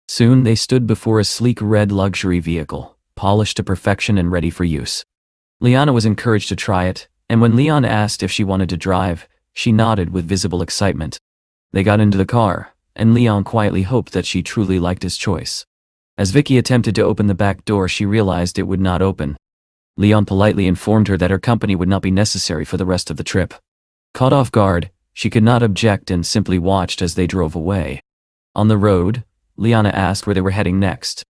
Soon they stood before a sleek red luxury vehicle, polished to perfection and ready for use. Lyanna was encouraged to try it, and when Leon asked if she wanted to drive, she nodded with visible excitement. They got into the car, and Leon quietly hoped that she truly liked his choice. As Vicky attempted to open the back door, she realized it would not open. Leon politely informed her that her company would not be necessary for the rest of the trip. Caught off guard, she could not object and simply watched as they drove away. On the road, Lyanna asked where they were heading next.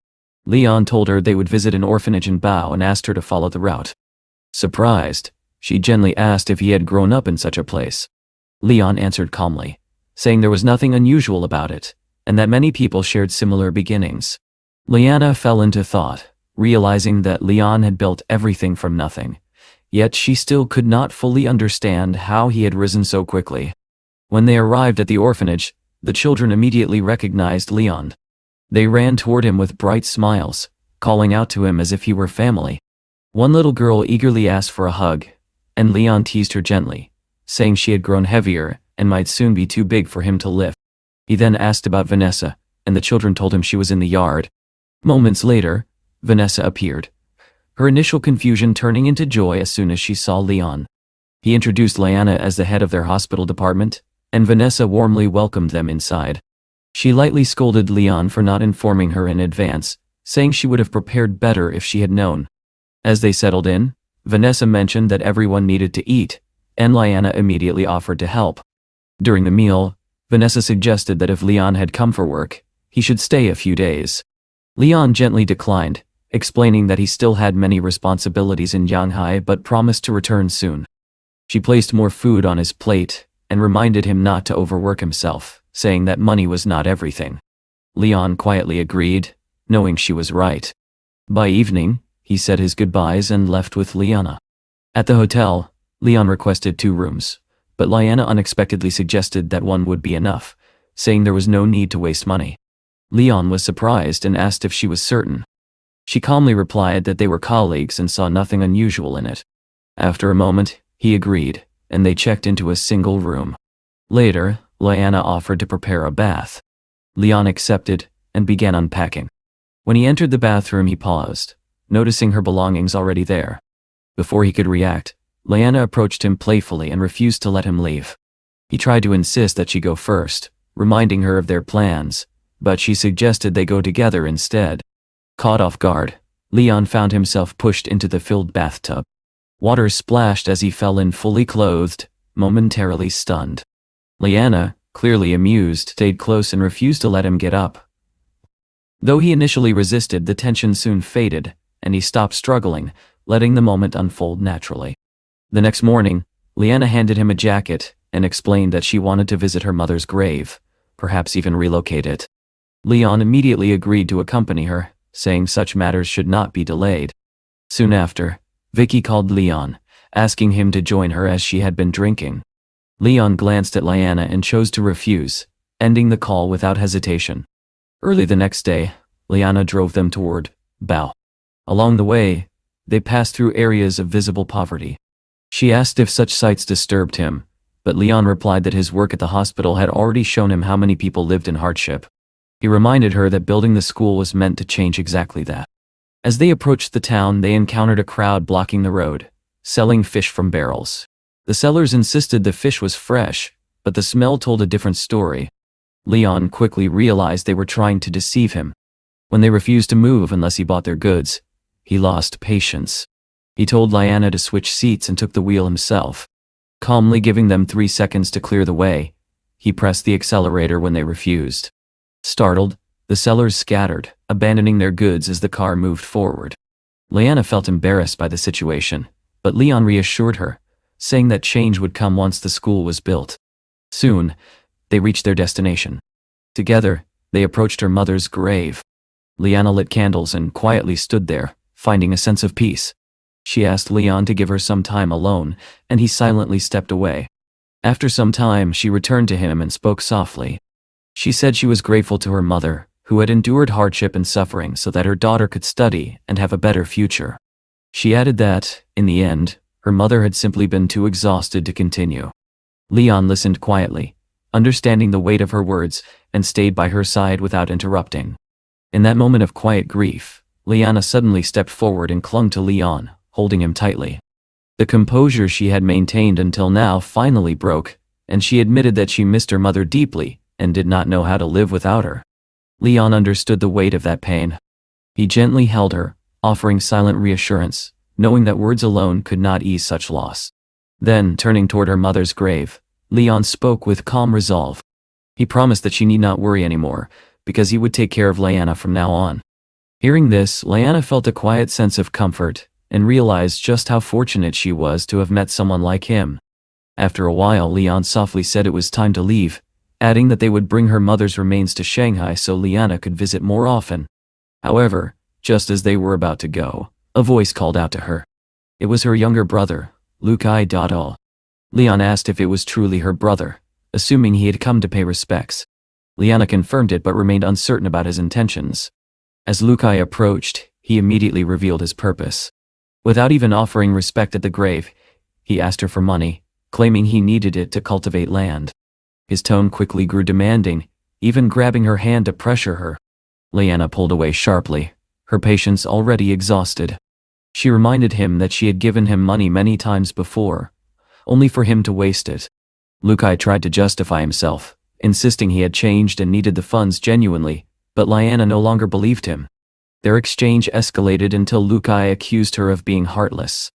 Leon told her they would visit an orphanage in Bao and asked her to follow the route. Surprised, she gently asked if he had grown up in such a place. Leon answered calmly, saying there was nothing unusual about it, and that many people shared similar beginnings. Lyanna fell into thought, realizing that Leon had built everything from nothing, yet she still could not fully understand how he had risen so quickly. When they arrived at the orphanage, the children immediately recognized Leon. They ran toward him with bright smiles, calling out to him as if he were family. One little girl eagerly asked for a hug, and Leon teased her gently, saying she had grown heavier and might soon be too big for him to lift. He then asked about Vanessa, and the children told him she was in the yard. Moments later, Vanessa appeared, her initial confusion turning into joy as soon as she saw Leon. He introduced Lyanna as the head of their hospital department, and Vanessa warmly welcomed them inside. She lightly scolded Leon for not informing her in advance, saying she would have prepared better if she had known. As they settled in, Vanessa mentioned that everyone needed to eat, and Lyanna immediately offered to help. During the meal, Vanessa suggested that if Leon had come for work, he should stay a few days. Leon gently declined, explaining that he still had many responsibilities in Shanghai but promised to return soon. She placed more food on his plate and reminded him not to overwork himself, saying that money was not everything. Leon quietly agreed, knowing she was right. By evening, he said his goodbyes and left with Lyanna. At the hotel, Leon requested 2 rooms, but Lyanna unexpectedly suggested that one would be enough, saying there was no need to waste money. Leon was surprised and asked if she was certain. She calmly replied that they were colleagues and saw nothing unusual in it. After a moment, he agreed, and they checked into a single room. Later, Lyanna offered to prepare a bath. Leon accepted and began unpacking. When he entered the bathroom, he paused, noticing her belongings already there. Before he could react, Lyanna approached him playfully and refused to let him leave. He tried to insist that she go first, reminding her of their plans, but she suggested they go together instead. Caught off guard, Leon found himself pushed into the filled bathtub. Water splashed as he fell in fully clothed, momentarily stunned. Lyanna, clearly amused, stayed close and refused to let him get up. Though he initially resisted, the tension soon faded, and he stopped struggling, letting the moment unfold naturally. The next morning, Lyanna handed him a jacket and explained that she wanted to visit her mother's grave, perhaps even relocate it. Leon immediately agreed to accompany her, saying such matters should not be delayed. Soon after, Vicky called Leon, asking him to join her as she had been drinking. Leon glanced at Lyanna and chose to refuse, ending the call without hesitation. Early the next day, Lyanna drove them toward Bao. Along the way, they passed through areas of visible poverty. She asked if such sights disturbed him, but Leon replied that his work at the hospital had already shown him how many people lived in hardship. He reminded her that building the school was meant to change exactly that. As they approached the town, they encountered a crowd blocking the road, selling fish from barrels. The sellers insisted the fish was fresh, but the smell told a different story. Leon quickly realized they were trying to deceive him. When they refused to move unless he bought their goods, he lost patience. He told Lyanna to switch seats and took the wheel himself. Calmly giving them 3 seconds to clear the way, he pressed the accelerator when they refused. Startled, the sellers scattered, abandoning their goods as the car moved forward. Leanna felt embarrassed by the situation, but Leon reassured her, saying that change would come once the school was built. Soon, they reached their destination. Together, they approached her mother's grave. Leanna lit candles and quietly stood there, finding a sense of peace. She asked Leon to give her some time alone, and he silently stepped away. After some time, she returned to him and spoke softly. She said she was grateful to her mother, who had endured hardship and suffering so that her daughter could study and have a better future. She added that, in the end, her mother had simply been too exhausted to continue. Leon listened quietly, understanding the weight of her words, and stayed by her side without interrupting. In that moment of quiet grief, Leanna suddenly stepped forward and clung to Leon, holding him tightly. The composure she had maintained until now finally broke, and she admitted that she missed her mother deeply and did not know how to live without her. Leon understood the weight of that pain. He gently held her, offering silent reassurance, knowing that words alone could not ease such loss. Then, turning toward her mother's grave, Leon spoke with calm resolve. He promised that she need not worry anymore, because he would take care of Leanna from now on. Hearing this, Leanna felt a quiet sense of comfort, and realized just how fortunate she was to have met someone like him. After a while, Leon softly said it was time to leave, adding that they would bring her mother's remains to Shanghai so Leanna could visit more often. However, just as they were about to go, a voice called out to her. It was her younger brother, Lukai. Leon asked if it was truly her brother, assuming he had come to pay respects. Leanna confirmed it but remained uncertain about his intentions. As Lukai approached, he immediately revealed his purpose. Without even offering respect at the grave, he asked her for money, claiming he needed it to cultivate land. His tone quickly grew demanding, even grabbing her hand to pressure her. Leanna pulled away sharply, her patience already exhausted. She reminded him that she had given him money many times before, only for him to waste it. Lukai tried to justify himself, insisting he had changed and needed the funds genuinely, but Leanna no longer believed him. Their exchange escalated until Lukai accused her of being heartless.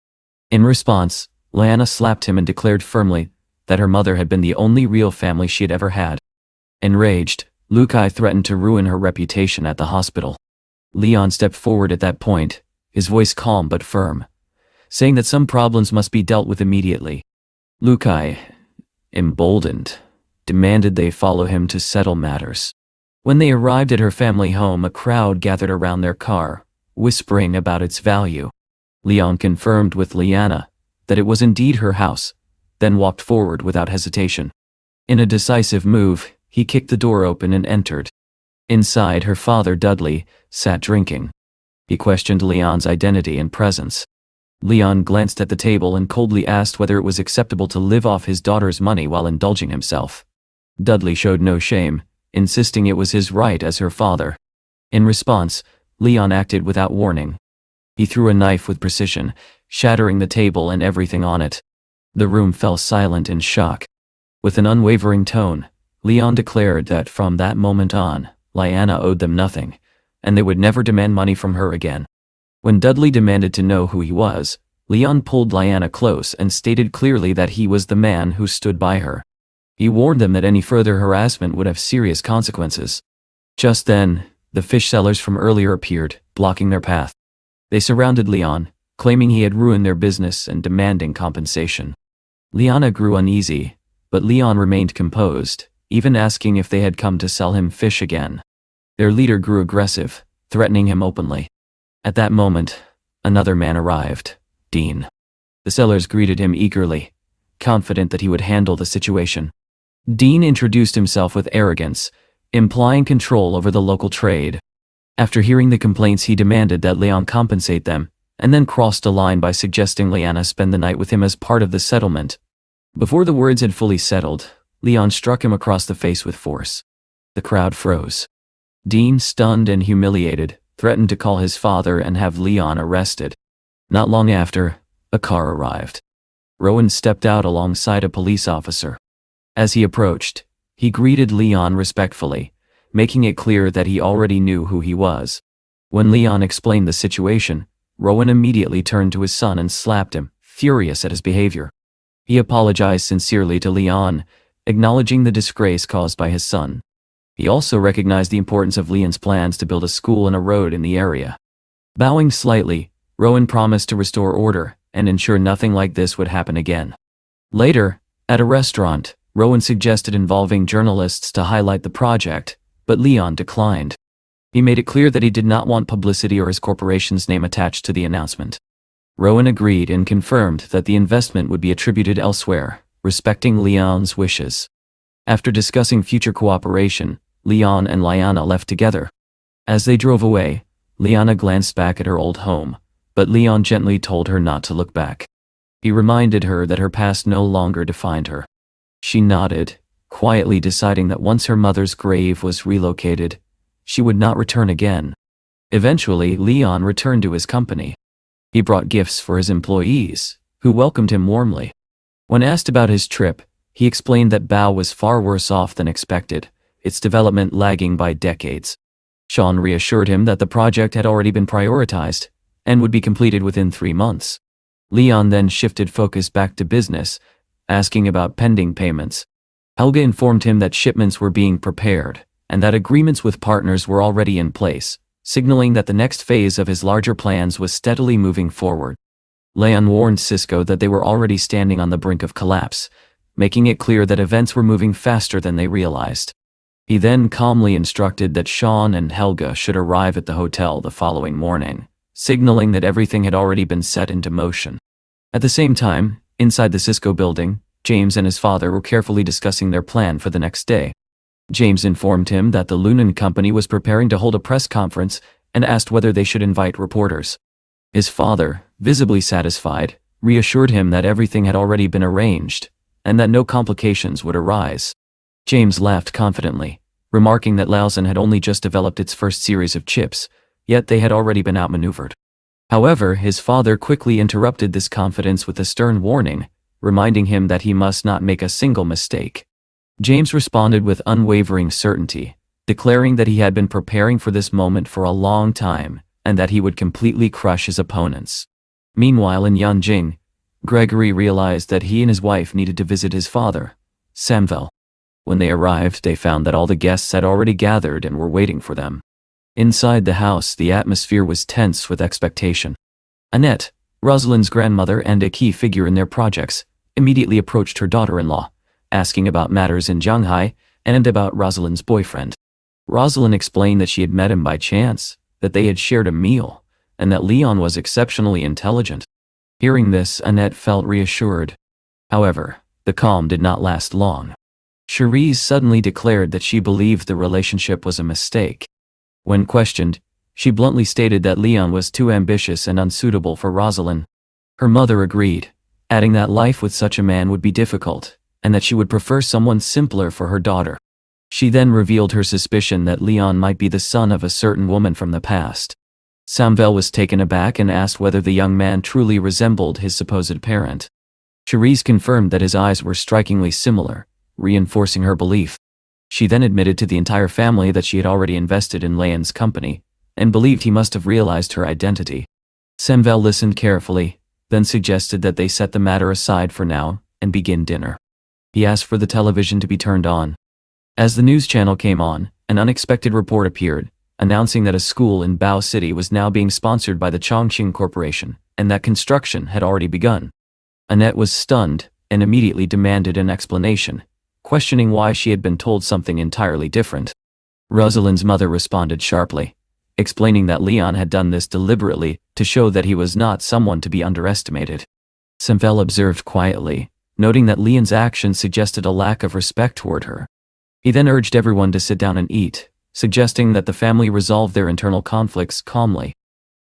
In response, Leanna slapped him and declared firmly that her mother had been the only real family she had ever had. Enraged, Lukai threatened to ruin her reputation at the hospital. Leon stepped forward at that point, his voice calm but firm, saying that some problems must be dealt with immediately. Lukai, emboldened, demanded they follow him to settle matters. When they arrived at her family home, a crowd gathered around their car, whispering about its value. Leon confirmed with Leanna that it was indeed her house, then walked forward without hesitation. In a decisive move, he kicked the door open and entered. Inside, her father, Dudley, sat drinking. He questioned Leon's identity and presence. Leon glanced at the table and coldly asked whether it was acceptable to live off his daughter's money while indulging himself. Dudley showed no shame, insisting it was his right as her father. In response, Leon acted without warning. He threw a knife with precision, shattering the table and everything on it. The room fell silent in shock. With an unwavering tone, Leon declared that from that moment on, Leanna owed them nothing, and they would never demand money from her again. When Dudley demanded to know who he was, Leon pulled Leanna close and stated clearly that he was the man who stood by her. He warned them that any further harassment would have serious consequences. Just then, the fish sellers from earlier appeared, blocking their path. They surrounded Leon, claiming he had ruined their business and demanding compensation. Leanna grew uneasy, but Leon remained composed, even asking if they had come to sell him fish again. Their leader grew aggressive, threatening him openly. At that moment, another man arrived, Dean. The sellers greeted him eagerly, confident that he would handle the situation. Dean introduced himself with arrogance, implying control over the local trade. After hearing the complaints, he demanded that Leon compensate them, and then crossed a line by suggesting Leanna spend the night with him as part of the settlement. Before the words had fully settled, Leon struck him across the face with force. The crowd froze. Dean, stunned and humiliated, threatened to call his father and have Leon arrested. Not long after, a car arrived. Rowan stepped out alongside a police officer. As he approached, he greeted Leon respectfully, making it clear that he already knew who he was. When Leon explained the situation, Rowan immediately turned to his son and slapped him, furious at his behavior. He apologized sincerely to Leon, acknowledging the disgrace caused by his son. He also recognized the importance of Leon's plans to build a school and a road in the area. Bowing slightly, Rowan promised to restore order and ensure nothing like this would happen again. Later, at a restaurant, Rowan suggested involving journalists to highlight the project, but Leon declined. He made it clear that he did not want publicity or his corporation's name attached to the announcement. Rowan agreed and confirmed that the investment would be attributed elsewhere, respecting Leon's wishes. After discussing future cooperation, Leon and Liana left together. As they drove away, Liana glanced back at her old home, but Leon gently told her not to look back. He reminded her that her past no longer defined her. She nodded, quietly deciding that once her mother's grave was relocated, she would not return again. Eventually, Leon returned to his company. He brought gifts for his employees, who welcomed him warmly. When asked about his trip, he explained that Bao was far worse off than expected, its development lagging by decades. Sean reassured him that the project had already been prioritized and would be completed within 3 months. Leon then shifted focus back to business, asking about pending payments. Helga informed him that shipments were being prepared and that agreements with partners were already in place, signaling that the next phase of his larger plans was steadily moving forward. Leon warned Cisco that they were already standing on the brink of collapse, making it clear that events were moving faster than they realized. He then calmly instructed that Sean and Helga should arrive at the hotel the following morning, signaling that everything had already been set into motion. At the same time, inside the Cisco building, James and his father were carefully discussing their plan for the next day. James informed him that the Lunan company was preparing to hold a press conference and asked whether they should invite reporters. His father, visibly satisfied, reassured him that everything had already been arranged and that no complications would arise. James laughed confidently, remarking that Laosan had only just developed its first series of chips, yet they had already been outmaneuvered. However, his father quickly interrupted this confidence with a stern warning, reminding him that he must not make a single mistake. James responded with unwavering certainty, declaring that he had been preparing for this moment for a long time and that he would completely crush his opponents. Meanwhile, in Yanjing, Gregory realized that he and his wife needed to visit his father, Samvel. When they arrived, they found that all the guests had already gathered and were waiting for them. Inside the house, the atmosphere was tense with expectation. Annette, Rosalind's grandmother and a key figure in their projects, immediately approached her daughter-in-law, asking about matters in Shanghai and about Rosalind's boyfriend. Rosalind explained that she had met him by chance, that they had shared a meal, and that Leon was exceptionally intelligent. Hearing this, Annette felt reassured. However, the calm did not last long. Cherise suddenly declared that she believed the relationship was a mistake. When questioned, she bluntly stated that Leon was too ambitious and unsuitable for Rosalind. Her mother agreed, adding that life with such a man would be difficult, and that she would prefer someone simpler for her daughter. She then revealed her suspicion that Leon might be the son of a certain woman from the past. Samvel was taken aback and asked whether the young man truly resembled his supposed parent. Cherise confirmed that his eyes were strikingly similar, reinforcing her belief. She then admitted to the entire family that she had already invested in Leon's company, and believed he must have realized her identity. Samvel listened carefully, then suggested that they set the matter aside for now and begin dinner. He asked for the television to be turned on. As the news channel came on, an unexpected report appeared, announcing that a school in Bao City was now being sponsored by the Chongqing Corporation, and that construction had already begun. Annette was stunned and immediately demanded an explanation, questioning why she had been told something entirely different. Rosalind's mother responded sharply, explaining that Leon had done this deliberately to show that he was not someone to be underestimated. Samvel observed quietly, noting that Leon's actions suggested a lack of respect toward her. He then urged everyone to sit down and eat, suggesting that the family resolve their internal conflicts calmly.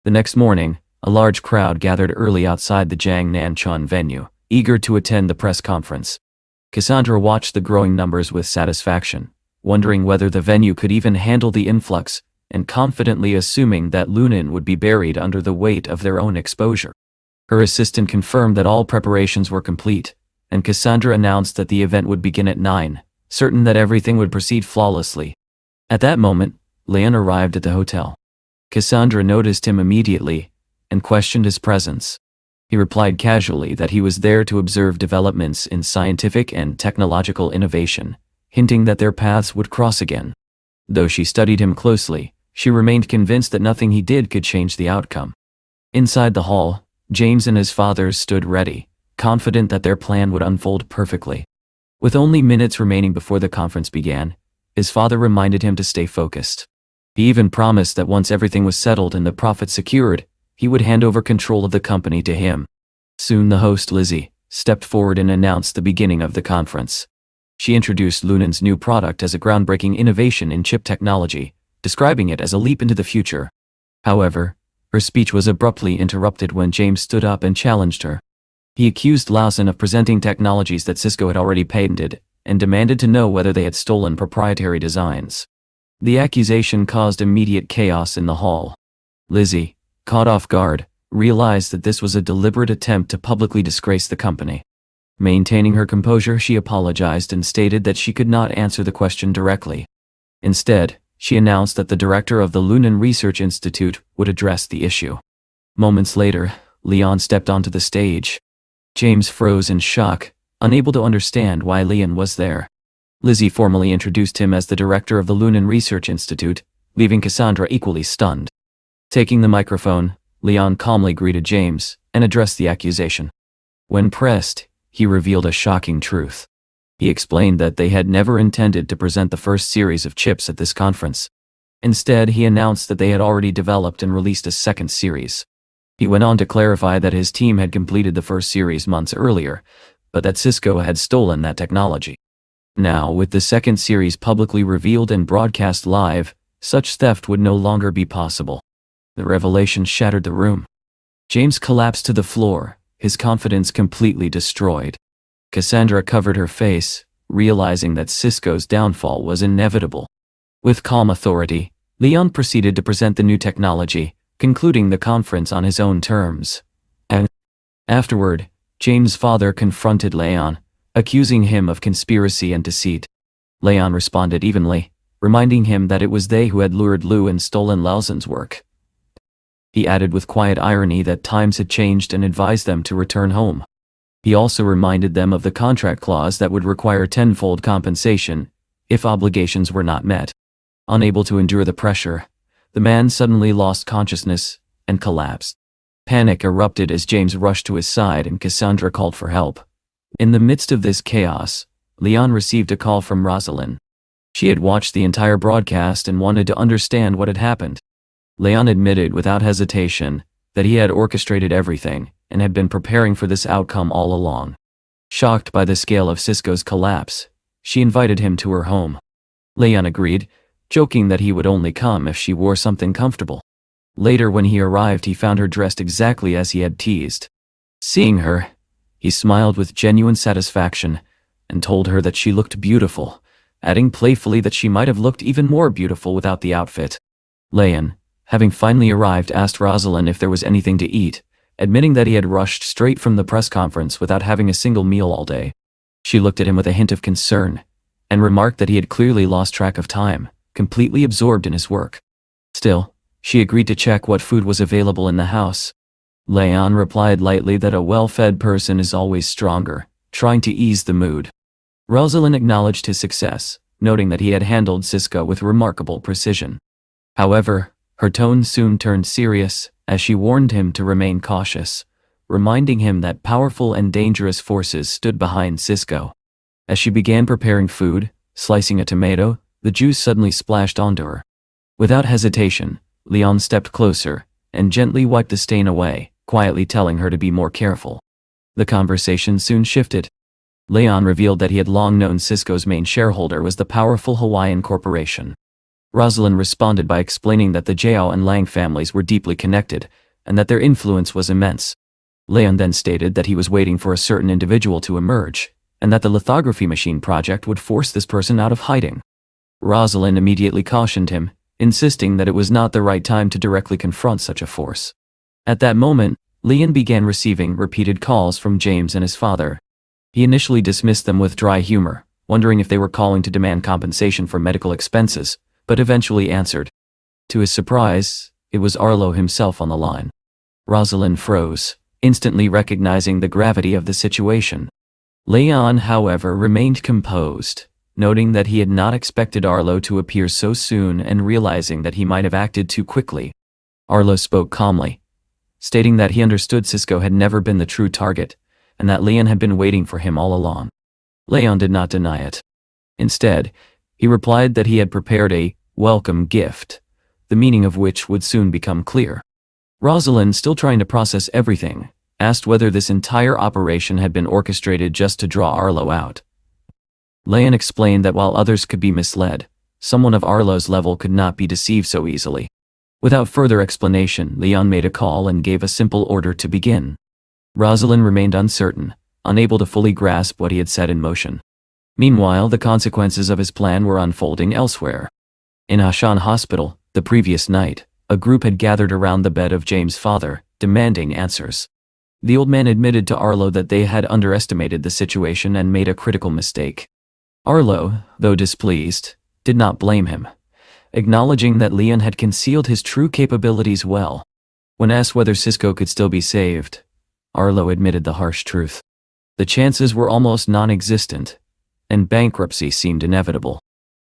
The next morning, a large crowd gathered early outside the Jiang Nanchun venue, eager to attend the press conference. Cassandra watched the growing numbers with satisfaction, wondering whether the venue could even handle the influx, and confidently assuming that Lunan would be buried under the weight of their own exposure. Her assistant confirmed that all preparations were complete, and Cassandra announced that the event would begin at 9, certain that everything would proceed flawlessly. At that moment, Leon arrived at the hotel. Cassandra noticed him immediately and questioned his presence. He replied casually that he was there to observe developments in scientific and technological innovation, hinting that their paths would cross again. Though she studied him closely, she remained convinced that nothing he did could change the outcome. Inside the hall, James and his father stood ready, confident that their plan would unfold perfectly. With only minutes remaining before the conference began, his father reminded him to stay focused. He even promised that once everything was settled and the profit secured, he would hand over control of the company to him. Soon the host, Lizzie, stepped forward and announced the beginning of the conference. She introduced Lunan's new product as a groundbreaking innovation in chip technology, describing it as a leap into the future. However, her speech was abruptly interrupted when James stood up and challenged her. He accused Lawson of presenting technologies that Cisco had already patented, and demanded to know whether they had stolen proprietary designs. The accusation caused immediate chaos in the hall. Lizzie, caught off guard, realized that this was a deliberate attempt to publicly disgrace the company. Maintaining her composure, she apologized and stated that she could not answer the question directly. Instead, she announced that the director of the Lunan Research Institute would address the issue. Moments later, Leon stepped onto the stage. James froze in shock, unable to understand why Leon was there. Lizzie formally introduced him as the director of the Lunan Research Institute, leaving Cassandra equally stunned. Taking the microphone, Leon calmly greeted James and addressed the accusation. When pressed, he revealed a shocking truth. He explained that they had never intended to present the first series of chips at this conference. Instead, he announced that they had already developed and released a second series. He went on to clarify that his team had completed the first series months earlier, but that Cisco had stolen that technology. Now, with the second series publicly revealed and broadcast live, such theft would no longer be possible. The revelation shattered the room. James collapsed to the floor, his confidence completely destroyed. Cassandra covered her face, realizing that Cisco's downfall was inevitable. With calm authority, Leon proceeded to present the new technology, concluding the conference on his own terms. And afterward, James' father confronted Leon, accusing him of conspiracy and deceit. Leon responded evenly, reminding him that it was they who had lured Lu and stolen Lawson's work. He added with quiet irony that times had changed and advised them to return home. He also reminded them of the contract clause that would require tenfold compensation if obligations were not met. Unable to endure the pressure, the man suddenly lost consciousness and collapsed. Panic erupted as James rushed to his side and Cassandra called for help. In the midst of this chaos, Leon received a call from Rosalind. She had watched the entire broadcast and wanted to understand what had happened. Leon admitted without hesitation that he had orchestrated everything and had been preparing for this outcome all along. Shocked by the scale of Cisco's collapse, she invited him to her home. Leon agreed, joking that he would only come if she wore something comfortable. Later when he arrived, he found her dressed exactly as he had teased. Seeing her, he smiled with genuine satisfaction and told her that she looked beautiful, adding playfully that she might have looked even more beautiful without the outfit. Leon, having finally arrived, asked Rosalind if there was anything to eat, admitting that he had rushed straight from the press conference without having a single meal all day. She looked at him with a hint of concern and remarked that he had clearly lost track of time, completely absorbed in his work. Still, she agreed to check what food was available in the house. Leon replied lightly that a well-fed person is always stronger, trying to ease the mood. Rosalind acknowledged his success, noting that he had handled Cisco with remarkable precision. However, her tone soon turned serious as she warned him to remain cautious, reminding him that powerful and dangerous forces stood behind Cisco. As she began preparing food, slicing a tomato, the juice suddenly splashed onto her. Without hesitation, Leon stepped closer and gently wiped the stain away, quietly telling her to be more careful. The conversation soon shifted. Leon revealed that he had long known Cisco's main shareholder was the powerful Hawaiian corporation. Rosalind responded by explaining that the Jiao and Lang families were deeply connected, and that their influence was immense. Leon then stated that he was waiting for a certain individual to emerge, and that the lithography machine project would force this person out of hiding. Rosalind immediately cautioned him, insisting that it was not the right time to directly confront such a force. At that moment, Leon began receiving repeated calls from James and his father. He initially dismissed them with dry humor, wondering if they were calling to demand compensation for medical expenses, but eventually answered. To his surprise, it was Arlo himself on the line. Rosalind froze, instantly recognizing the gravity of the situation. Leon, however, remained composed, noting that he had not expected Arlo to appear so soon and realizing that he might have acted too quickly. Arlo spoke calmly. stating that he understood Cisco had never been the true target, and that Leon had been waiting for him all along. Leon did not deny it. Instead, he replied that he had prepared a welcome gift, the meaning of which would soon become clear. Rosalind, still trying to process everything, asked whether this entire operation had been orchestrated just to draw Arlo out. Leon explained that while others could be misled, someone of Arlo's level could not be deceived so easily. Without further explanation, Leon made a call and gave a simple order to begin. Rosalind remained uncertain, unable to fully grasp what he had set in motion. Meanwhile, the consequences of his plan were unfolding elsewhere. In Hashan Hospital, the previous night, a group had gathered around the bed of James' father, demanding answers. The old man admitted to Arlo that they had underestimated the situation and made a critical mistake. Arlo, though displeased, did not blame him, acknowledging that Leon had concealed his true capabilities well. When asked whether Cisco could still be saved, Arlo admitted the harsh truth. The chances were almost non-existent, and bankruptcy seemed inevitable.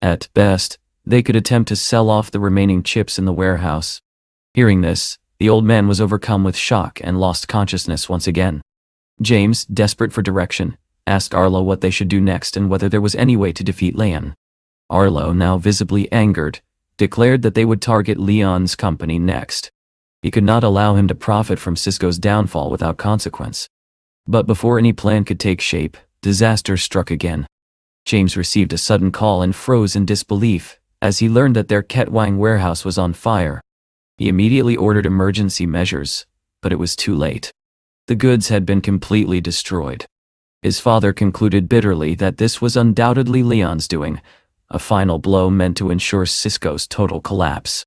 At best, they could attempt to sell off the remaining chips in the warehouse. Hearing this, the old man was overcome with shock and lost consciousness once again. James, desperate for direction, asked Arlo what they should do next and whether there was any way to defeat Leon. Arlo, now visibly angered, declared that they would target Leon's company next. He could not allow him to profit from Cisco's downfall without consequence. But before any plan could take shape, disaster struck again. James received a sudden call and froze in disbelief as he learned that their Ketwang warehouse was on fire. He immediately ordered emergency measures, but it was too late. The goods had been completely destroyed. His father concluded bitterly that this was undoubtedly Leon's doing, a final blow meant to ensure Cisco's total collapse.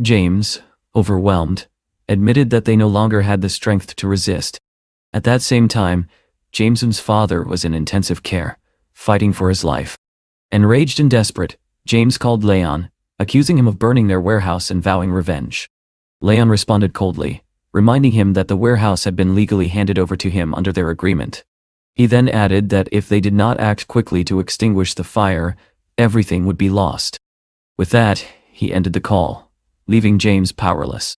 James, overwhelmed, admitted that they no longer had the strength to resist. At that same time, James's father was in intensive care, fighting for his life. Enraged and desperate, James called Leon, accusing him of burning their warehouse and vowing revenge. Leon responded coldly, reminding him that the warehouse had been legally handed over to him under their agreement. He then added that if they did not act quickly to extinguish the fire, everything would be lost. With that, he ended the call, leaving James powerless.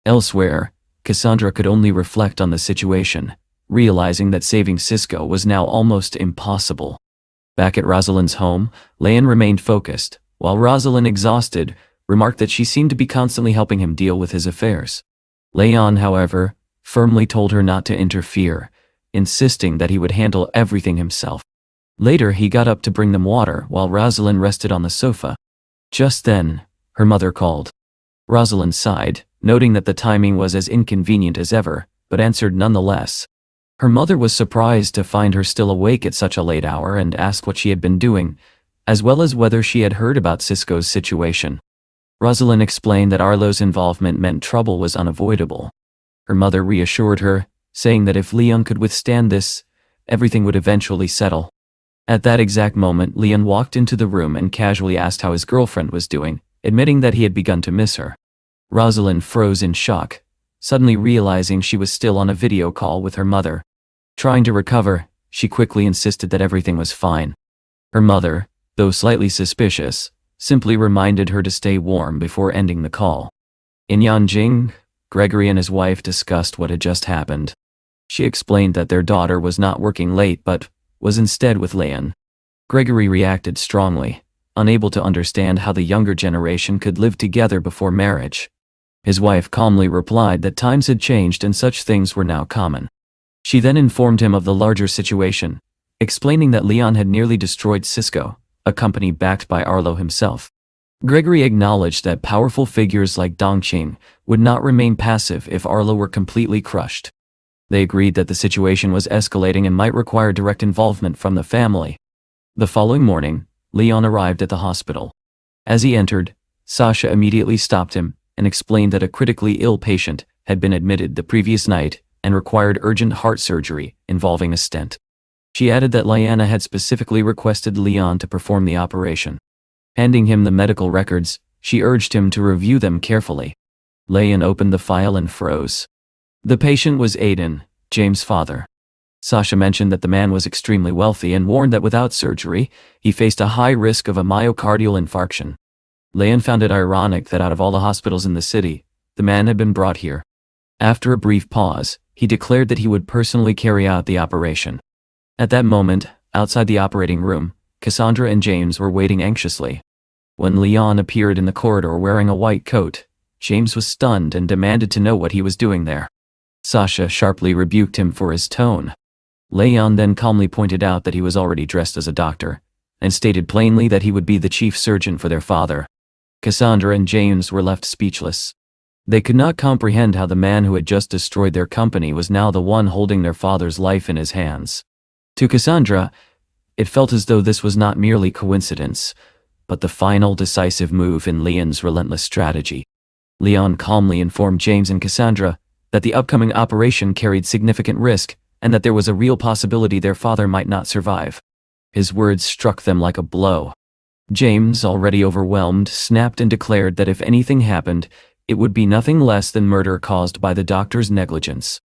Elsewhere, Cassandra could only reflect on the situation, realizing that saving Cisco was now almost impossible. Back at Rosalind's home, Leon remained focused, while Rosalind, exhausted, remarked that she seemed to be constantly helping him deal with his affairs. Leon, however, firmly told her not to interfere, insisting that he would handle everything himself. Later, he got up to bring them water while Rosalind rested on the sofa. Just then, her mother called. Rosalind sighed, noting that the timing was as inconvenient as ever, but answered nonetheless. Her mother was surprised to find her still awake at such a late hour and asked what she had been doing, as well as whether she had heard about Cisco's situation. Rosalind explained that Arlo's involvement meant trouble was unavoidable. Her mother reassured her, saying that if Leon could withstand this, everything would eventually settle. At that exact moment, Leon walked into the room and casually asked how his girlfriend was doing, admitting that he had begun to miss her. Rosalind froze in shock, suddenly realizing she was still on a video call with her mother. Trying to recover, she quickly insisted that everything was fine. Her mother, though slightly suspicious, simply reminded her to stay warm before ending the call. In Yanjing, Gregory and his wife discussed what had just happened. She explained that their daughter was not working late but was instead with Leon. Gregory reacted strongly, unable to understand how the younger generation could live together before marriage. His wife calmly replied that times had changed and such things were now common. She then informed him of the larger situation, explaining that Leon had nearly destroyed Cisco, a company backed by Arlo himself. Gregory acknowledged that powerful figures like Dongqing would not remain passive if Arlo were completely crushed. They agreed that the situation was escalating and might require direct involvement from the family. The following morning, Leon arrived at the hospital. As he entered, Sasha immediately stopped him and explained that a critically ill patient had been admitted the previous night and required urgent heart surgery involving a stent. She added that Liana had specifically requested Leon to perform the operation. Handing him the medical records, she urged him to review them carefully. Leon opened the file and froze. The patient was Aiden, James' father. Sasha mentioned that the man was extremely wealthy and warned that without surgery, he faced a high risk of a myocardial infarction. Leon found it ironic that out of all the hospitals in the city, the man had been brought here. After a brief pause, he declared that he would personally carry out the operation. At that moment, outside the operating room, Cassandra and James were waiting anxiously. When Leon appeared in the corridor wearing a white coat, James was stunned and demanded to know what he was doing there. Sasha sharply rebuked him for his tone. Leon then calmly pointed out that he was already dressed as a doctor, and stated plainly that he would be the chief surgeon for their father. Cassandra and James were left speechless. They could not comprehend how the man who had just destroyed their company was now the one holding their father's life in his hands. To Cassandra, it felt as though this was not merely coincidence, but the final decisive move in Leon's relentless strategy. Leon calmly informed James and Cassandra that the upcoming operation carried significant risk and that there was a real possibility their father might not survive. His words struck them like a blow. James, already overwhelmed, snapped and declared that if anything happened, it would be nothing less than murder caused by the doctor's negligence.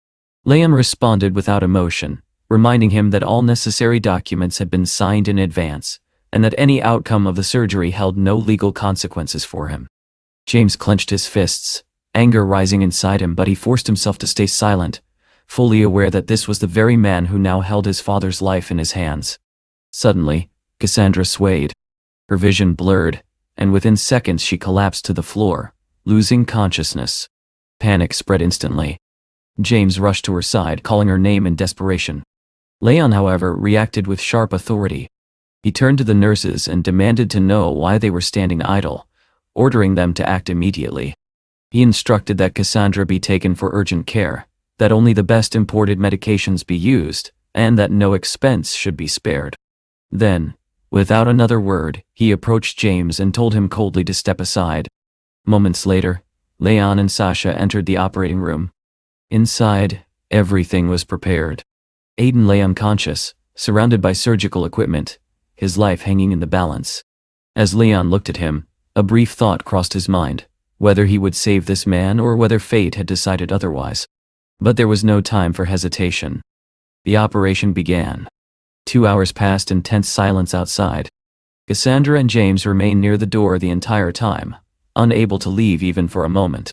Leon responded without emotion, reminding him that all necessary documents had been signed in advance, and that any outcome of the surgery held no legal consequences for him. James clenched his fists, anger rising inside him, but he forced himself to stay silent, fully aware that this was the very man who now held his father's life in his hands. Suddenly, Cassandra swayed. Her vision blurred, and within seconds she collapsed to the floor, losing consciousness. Panic spread instantly. James rushed to her side, calling her name in desperation. Leon, however, reacted with sharp authority. He turned to the nurses and demanded to know why they were standing idle, ordering them to act immediately. He instructed that Cassandra be taken for urgent care, that only the best imported medications be used, and that no expense should be spared. Then, without another word, he approached James and told him coldly to step aside. Moments later, Leon and Sasha entered the operating room. Inside, everything was prepared. Aiden lay unconscious, surrounded by surgical equipment, his life hanging in the balance. As Leon looked at him, a brief thought crossed his mind, whether he would save this man or whether fate had decided otherwise. But there was no time for hesitation. The operation began. 2 hours passed in tense silence outside. Cassandra and James remained near the door the entire time, unable to leave even for a moment.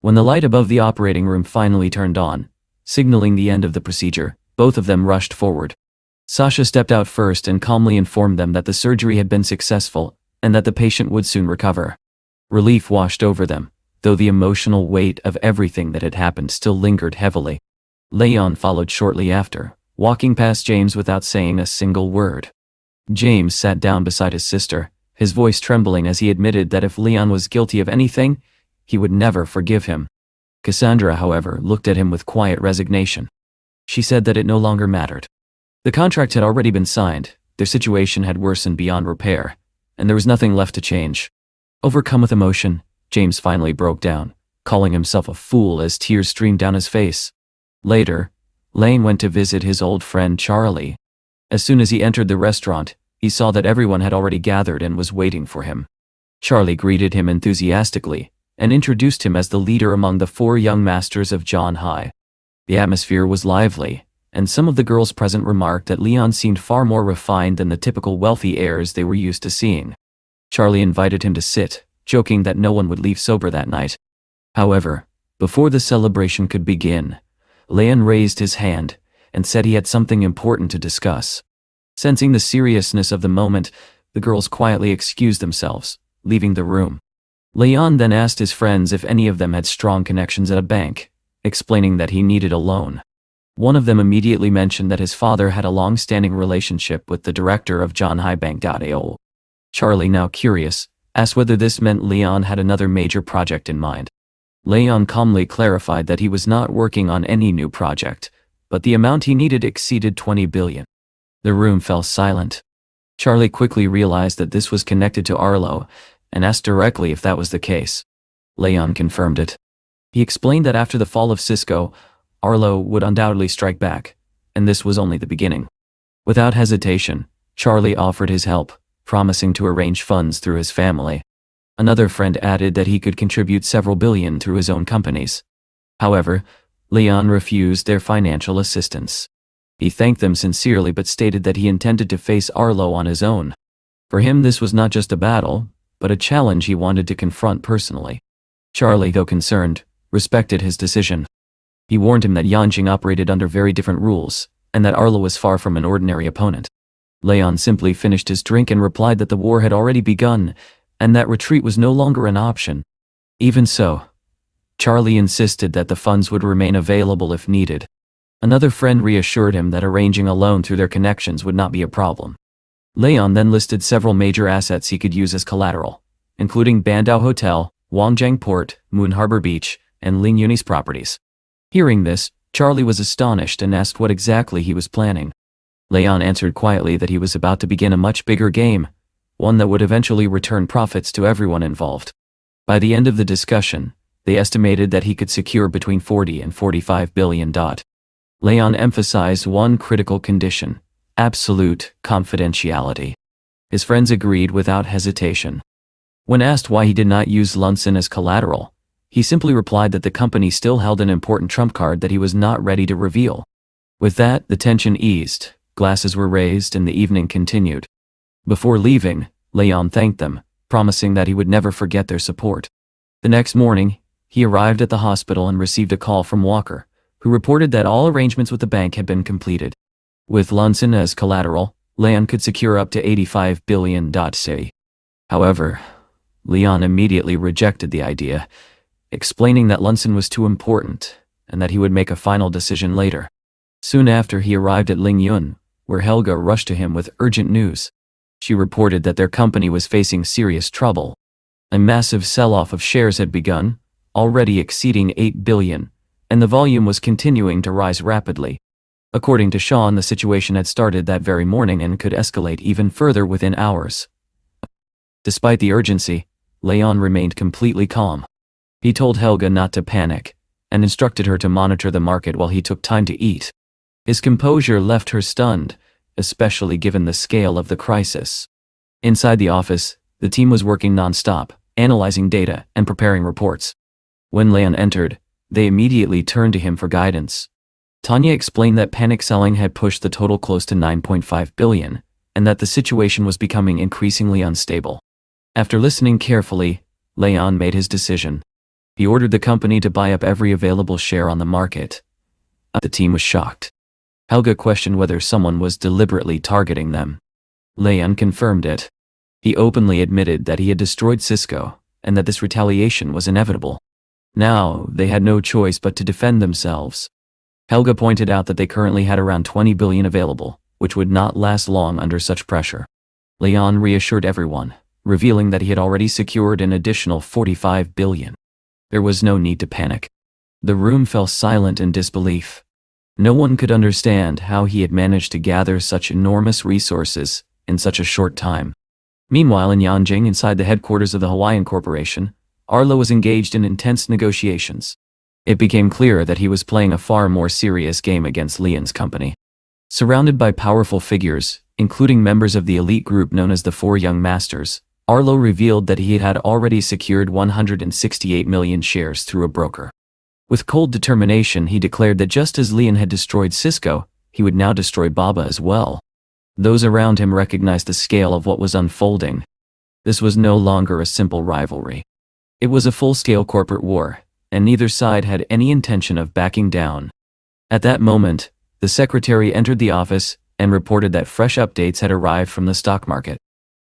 When the light above the operating room finally turned on, signaling the end of the procedure, both of them rushed forward. Sasha stepped out first and calmly informed them that the surgery had been successful and that the patient would soon recover. Relief washed over them, though the emotional weight of everything that had happened still lingered heavily. Leon followed shortly after, walking past James without saying a single word. James sat down beside his sister, his voice trembling as he admitted that if Leon was guilty of anything, he would never forgive him. Cassandra, however, looked at him with quiet resignation. She said that it no longer mattered. The contract had already been signed, their situation had worsened beyond repair, and there was nothing left to change. Overcome with emotion, James finally broke down, calling himself a fool as tears streamed down his face. Later, Lane went to visit his old friend Charlie. As soon as he entered the restaurant, he saw that everyone had already gathered and was waiting for him. Charlie greeted him enthusiastically and introduced him as the leader among the 4 young masters of John High. The atmosphere was lively, and some of the girls present remarked that Leon seemed far more refined than the typical wealthy heirs they were used to seeing. Charlie invited him to sit, joking that no one would leave sober that night. However, before the celebration could begin, Leon raised his hand and said he had something important to discuss. Sensing the seriousness of the moment, the girls quietly excused themselves, leaving the room. Leon then asked his friends if any of them had strong connections at a bank, explaining that he needed a loan. One of them immediately mentioned that his father had a long-standing relationship with the director of John High Bank.ao. Charlie, now curious, asked whether this meant Leon had another major project in mind. Leon calmly clarified that he was not working on any new project, but the amount he needed exceeded 20 billion. The room fell silent. Charlie quickly realized that this was connected to Arlo, and asked directly if that was the case. Leon confirmed it. He explained that after the fall of Cisco, Arlo would undoubtedly strike back, and this was only the beginning. Without hesitation, Charlie offered his help, promising to arrange funds through his family. Another friend added that he could contribute several billion through his own companies. However, Leon refused their financial assistance. He thanked them sincerely but stated that he intended to face Arlo on his own. For him, this was not just a battle, but a challenge he wanted to confront personally. Charlie, though concerned, respected his decision. He warned him that Yanjing operated under very different rules, and that Arlo was far from an ordinary opponent. Leon simply finished his drink and replied that the war had already begun, and that retreat was no longer an option. Even so, Charlie insisted that the funds would remain available if needed. Another friend reassured him that arranging a loan through their connections would not be a problem. Leon then listed several major assets he could use as collateral, including Bandao Hotel, Wangjiang Port, Moon Harbor Beach, and Ling Yun's properties. Hearing this, Charlie was astonished and asked what exactly he was planning. Leon answered quietly that he was about to begin a much bigger game, one that would eventually return profits to everyone involved. By the end of the discussion, they estimated that he could secure between 40 and 45 billion. Leon emphasized one critical condition: absolute confidentiality. His friends agreed without hesitation. When asked why he did not use Lunsen as collateral, he simply replied that the company still held an important trump card that he was not ready to reveal. With that, the tension eased, glasses were raised, and the evening continued. Before leaving, Leon thanked them, promising that he would never forget their support. The next morning, he arrived at the hospital and received a call from Walker, who reported that all arrangements with the bank had been completed. With Lunsen as collateral, Leon could secure up to 85 billion. However, Leon immediately rejected the idea, explaining that Lunsen was too important and that he would make a final decision later. Soon after, he arrived at Ling Yun, where Helga rushed to him with urgent news. She reported that their company was facing serious trouble. A massive sell-off of shares had begun, already exceeding 8 billion, and the volume was continuing to rise rapidly. According to Sean, the situation had started that very morning and could escalate even further within hours. Despite the urgency, Leon remained completely calm. He told Helga not to panic, and instructed her to monitor the market while he took time to eat. His composure left her stunned, especially given the scale of the crisis. Inside the office, the team was working non-stop, analyzing data and preparing reports. When Leon entered, they immediately turned to him for guidance. Tanya explained that panic selling had pushed the total close to 9.5 billion, and that the situation was becoming increasingly unstable. After listening carefully, Leon made his decision. He ordered the company to buy up every available share on the market. The team was shocked. Helga questioned whether someone was deliberately targeting them. Leon confirmed it. He openly admitted that he had destroyed Cisco, and that this retaliation was inevitable. Now, they had no choice but to defend themselves. Helga pointed out that they currently had around 20 billion available, which would not last long under such pressure. Leon reassured everyone, revealing that he had already secured an additional 45 billion. There was no need to panic. The room fell silent in disbelief. No one could understand how he had managed to gather such enormous resources in such a short time. Meanwhile, in Yanjing, inside the headquarters of the Hawaiian Corporation, Arlo was engaged in intense negotiations. It became clear that he was playing a far more serious game against Leon's company. Surrounded by powerful figures, including members of the elite group known as the Four Young Masters, Arlo revealed that he had already secured 168 million shares through a broker. With cold determination, he declared that just as Leon had destroyed Cisco, he would now destroy Baba as well. Those around him recognized the scale of what was unfolding. This was no longer a simple rivalry. It was a full-scale corporate war, and neither side had any intention of backing down. At that moment, the secretary entered the office and reported that fresh updates had arrived from the stock market.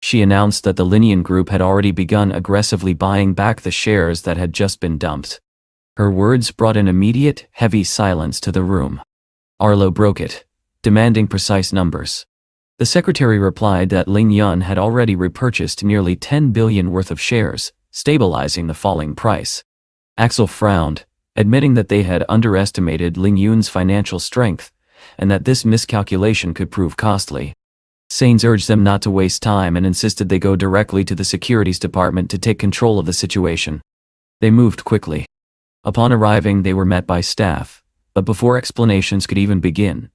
She announced that the Linian Group had already begun aggressively buying back the shares that had just been dumped. Her words brought an immediate, heavy silence to the room. Arlo broke it, demanding precise numbers. The secretary replied that Ling Yun had already repurchased nearly 10 billion worth of shares, stabilizing the falling price. Axel frowned, admitting that they had underestimated Ling Yun's financial strength, and that this miscalculation could prove costly. Sains urged them not to waste time and insisted they go directly to the securities department to take control of the situation. They moved quickly. Upon arriving, they were met by staff, but before explanations could even begin,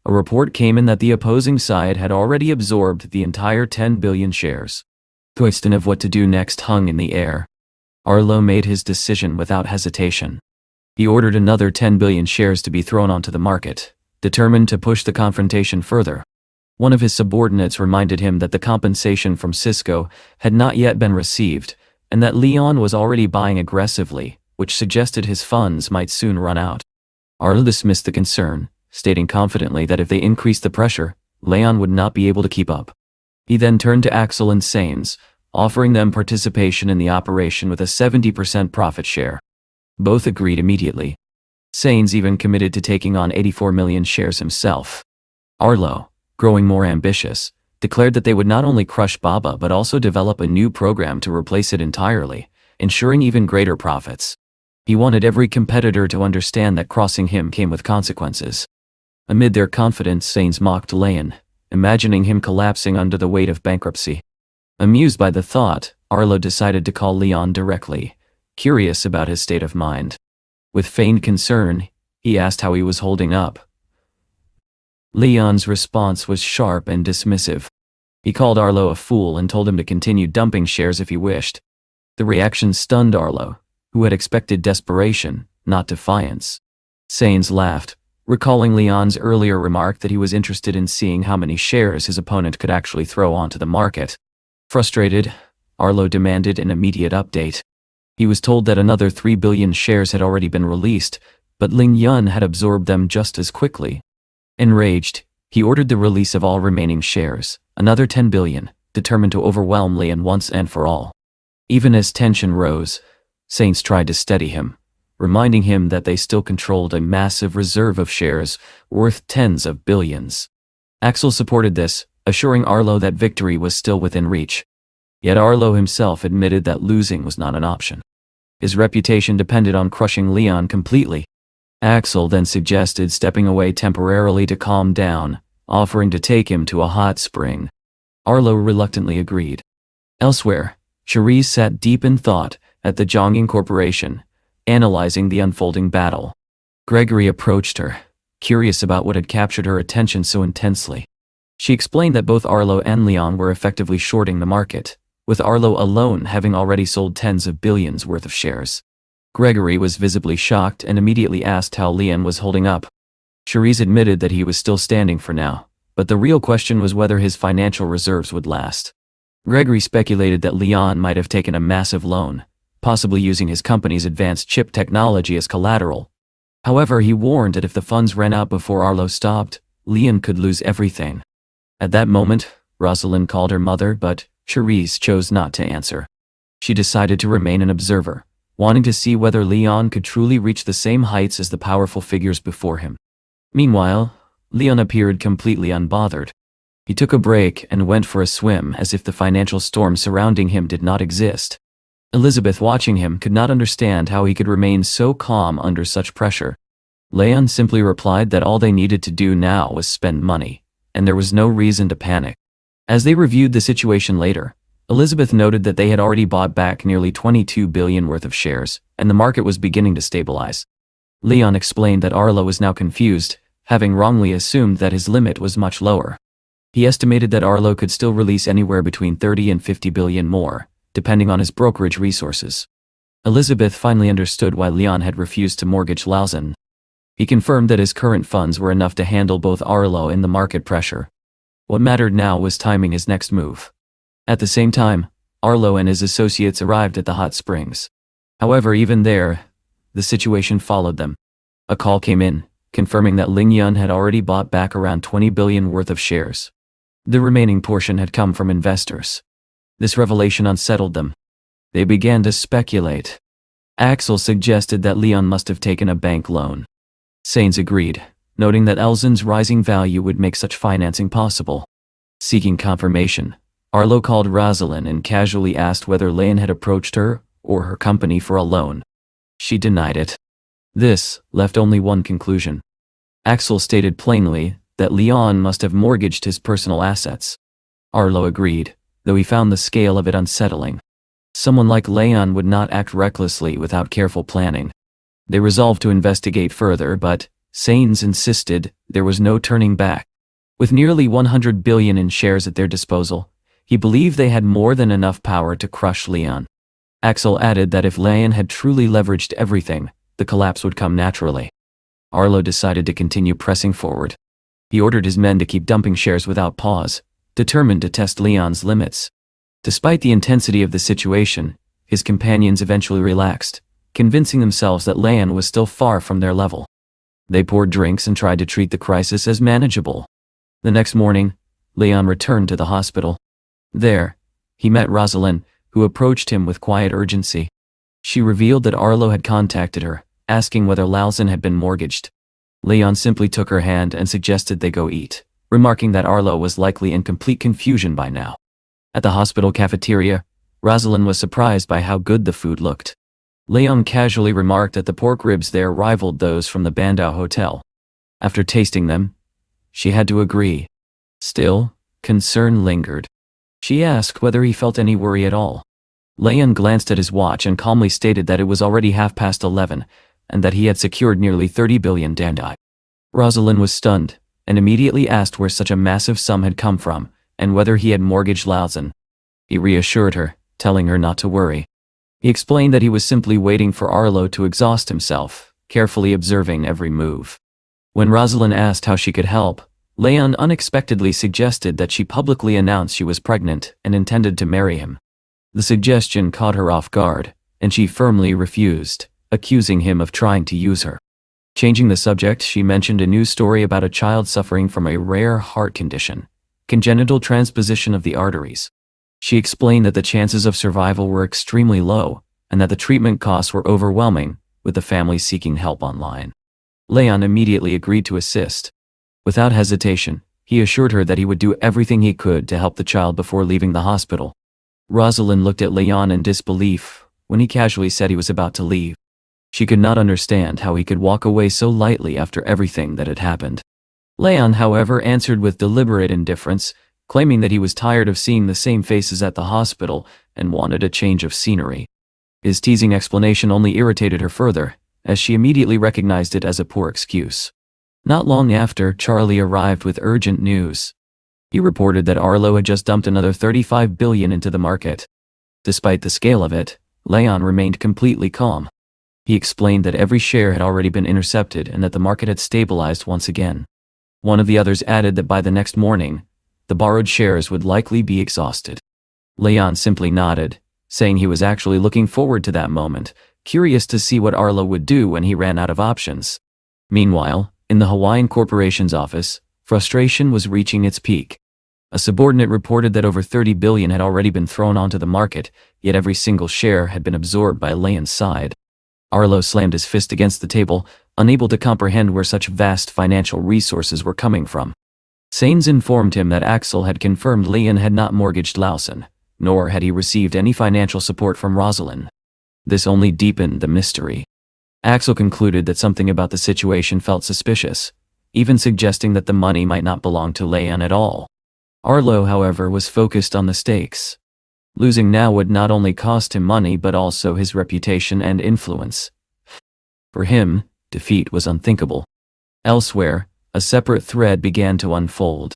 a report came in that the opposing side had already absorbed the entire 10 billion shares. The question of what to do next hung in the air. Arlo made his decision without hesitation. He ordered another 10 billion shares to be thrown onto the market, determined to push the confrontation further. One of his subordinates reminded him that the compensation from Cisco had not yet been received, and that Leon was already buying aggressively, which suggested his funds might soon run out. Arlo dismissed the concern, stating confidently that if they increased the pressure, Leon would not be able to keep up. He then turned to Axel and Sains, offering them participation in the operation with a 70% profit share. Both agreed immediately. Sains even committed to taking on 84 million shares himself. Arlo, growing more ambitious, declared that they would not only crush Baba but also develop a new program to replace it entirely, ensuring even greater profits. He wanted every competitor to understand that crossing him came with consequences. Amid their confidence, Sains mocked Leon, imagining him collapsing under the weight of bankruptcy. Amused by the thought, Arlo decided to call Leon directly, curious about his state of mind. With feigned concern, he asked how he was holding up. Leon's response was sharp and dismissive. He called Arlo a fool and told him to continue dumping shares if he wished. The reaction stunned Arlo, who had expected desperation, not defiance. Sains laughed, recalling Leon's earlier remark that he was interested in seeing how many shares his opponent could actually throw onto the market. Frustrated, Arlo demanded an immediate update. He was told that another 3 billion shares had already been released, but Ling Yun had absorbed them just as quickly. Enraged, he ordered the release of all remaining shares, another 10 billion, determined to overwhelm Leon once and for all. Even as tension rose, Sains tried to steady him, reminding him that they still controlled a massive reserve of shares worth tens of billions. Axel supported this, assuring Arlo that victory was still within reach. Yet Arlo himself admitted that losing was not an option. His reputation depended on crushing Leon completely. Axel then suggested stepping away temporarily to calm down, offering to take him to a hot spring. Arlo reluctantly agreed. Elsewhere, Cherise sat deep in thought at the Zhongying Corporation, analyzing the unfolding battle. Gregory approached her, curious about what had captured her attention so intensely. She explained that both Arlo and Leon were effectively shorting the market, with Arlo alone having already sold tens of billions worth of shares. Gregory was visibly shocked and immediately asked how Leon was holding up. Cherise admitted that he was still standing for now, but the real question was whether his financial reserves would last. Gregory speculated that Leon might have taken a massive loan, possibly using his company's advanced chip technology as collateral. However, he warned that if the funds ran out before Arlo stopped, Leon could lose everything. At that moment, Rosalind called her mother, but Cherise chose not to answer. She decided to remain an observer, wanting to see whether Leon could truly reach the same heights as the powerful figures before him. Meanwhile, Leon appeared completely unbothered. He took a break and went for a swim as if the financial storm surrounding him did not exist. Elizabeth, watching him, could not understand how he could remain so calm under such pressure. Leon simply replied that all they needed to do now was spend money, and there was no reason to panic. As they reviewed the situation later, Elizabeth noted that they had already bought back nearly 22 billion worth of shares, and the market was beginning to stabilize. Leon explained that Arlo was now confused, having wrongly assumed that his limit was much lower. He estimated that Arlo could still release anywhere between 30 and 50 billion more, depending on his brokerage resources. Elizabeth finally understood why Leon had refused to mortgage Lausanne. He confirmed that his current funds were enough to handle both Arlo and the market pressure. What mattered now was timing his next move. At the same time, Arlo and his associates arrived at the hot springs. However, even there, the situation followed them. A call came in, confirming that Ling Yun had already bought back around 20 billion worth of shares. The remaining portion had come from investors. This revelation unsettled them. They began to speculate. Axel suggested that Leon must have taken a bank loan. Sains agreed, noting that Elzin's rising value would make such financing possible. Seeking confirmation, Arlo called Rosalind and casually asked whether Leon had approached her or her company for a loan. She denied it. This left only one conclusion. Axel stated plainly that Leon must have mortgaged his personal assets. Arlo agreed, though he found the scale of it unsettling. Someone like Leon would not act recklessly without careful planning. They resolved to investigate further, but Sains insisted there was no turning back. With nearly 100 billion in shares at their disposal, he believed they had more than enough power to crush Leon. Axel added that if Leon had truly leveraged everything, the collapse would come naturally. Arlo decided to continue pressing forward. He ordered his men to keep dumping shares without pause, determined to test Leon's limits. Despite the intensity of the situation, his companions eventually relaxed, convincing themselves that Leon was still far from their level. They poured drinks and tried to treat the crisis as manageable. The next morning, Leon returned to the hospital. There, he met Rosalind, who approached him with quiet urgency. She revealed that Arlo had contacted her, asking whether Lalzin had been mortgaged. Leon simply took her hand and suggested they go eat, remarking that Arlo was likely in complete confusion by now. At the hospital cafeteria, Rosalind was surprised by how good the food looked. Leon casually remarked that the pork ribs there rivaled those from the Bandau Hotel. After tasting them, she had to agree. Still, concern lingered. She asked whether he felt any worry at all. Leon glanced at his watch and calmly stated that it was already 11:30, and that he had secured nearly 30 billion dandai. Rosalind was stunned, and immediately asked where such a massive sum had come from, and whether he had mortgaged Lalzin. He reassured her, telling her not to worry. He explained that he was simply waiting for Arlo to exhaust himself, carefully observing every move. When Rosalind asked how she could help, Leon unexpectedly suggested that she publicly announce she was pregnant and intended to marry him. The suggestion caught her off guard, and she firmly refused, accusing him of trying to use her. Changing the subject, she mentioned a news story about a child suffering from a rare heart condition, congenital transposition of the arteries. She explained that the chances of survival were extremely low, and that the treatment costs were overwhelming, with the family seeking help online. Leon immediately agreed to assist. Without hesitation, he assured her that he would do everything he could to help the child before leaving the hospital. Rosalind looked at Leon in disbelief when he casually said he was about to leave. She could not understand how he could walk away so lightly after everything that had happened. Leon, however, answered with deliberate indifference, claiming that he was tired of seeing the same faces at the hospital and wanted a change of scenery. His teasing explanation only irritated her further, as she immediately recognized it as a poor excuse. Not long after, Charlie arrived with urgent news. He reported that Arlo had just dumped another 35 billion into the market. Despite the scale of it, Leon remained completely calm. He explained that every share had already been intercepted and that the market had stabilized once again. One of the others added that by the next morning, the borrowed shares would likely be exhausted. Leon simply nodded, saying he was actually looking forward to that moment, curious to see what Arlo would do when he ran out of options. Meanwhile, in the Hawaiian Corporation's office, frustration was reaching its peak. A subordinate reported that over 30 billion had already been thrown onto the market, yet every single share had been absorbed by Leon's side. Arlo slammed his fist against the table, unable to comprehend where such vast financial resources were coming from. Sains informed him that Axel had confirmed Leon had not mortgaged Lalzin, nor had he received any financial support from Rosalind. This only deepened the mystery. Axel concluded that something about the situation felt suspicious, even suggesting that the money might not belong to Leon at all. Arlo, however, was focused on the stakes. Losing now would not only cost him money but also his reputation and influence. For him, defeat was unthinkable. Elsewhere, a separate thread began to unfold.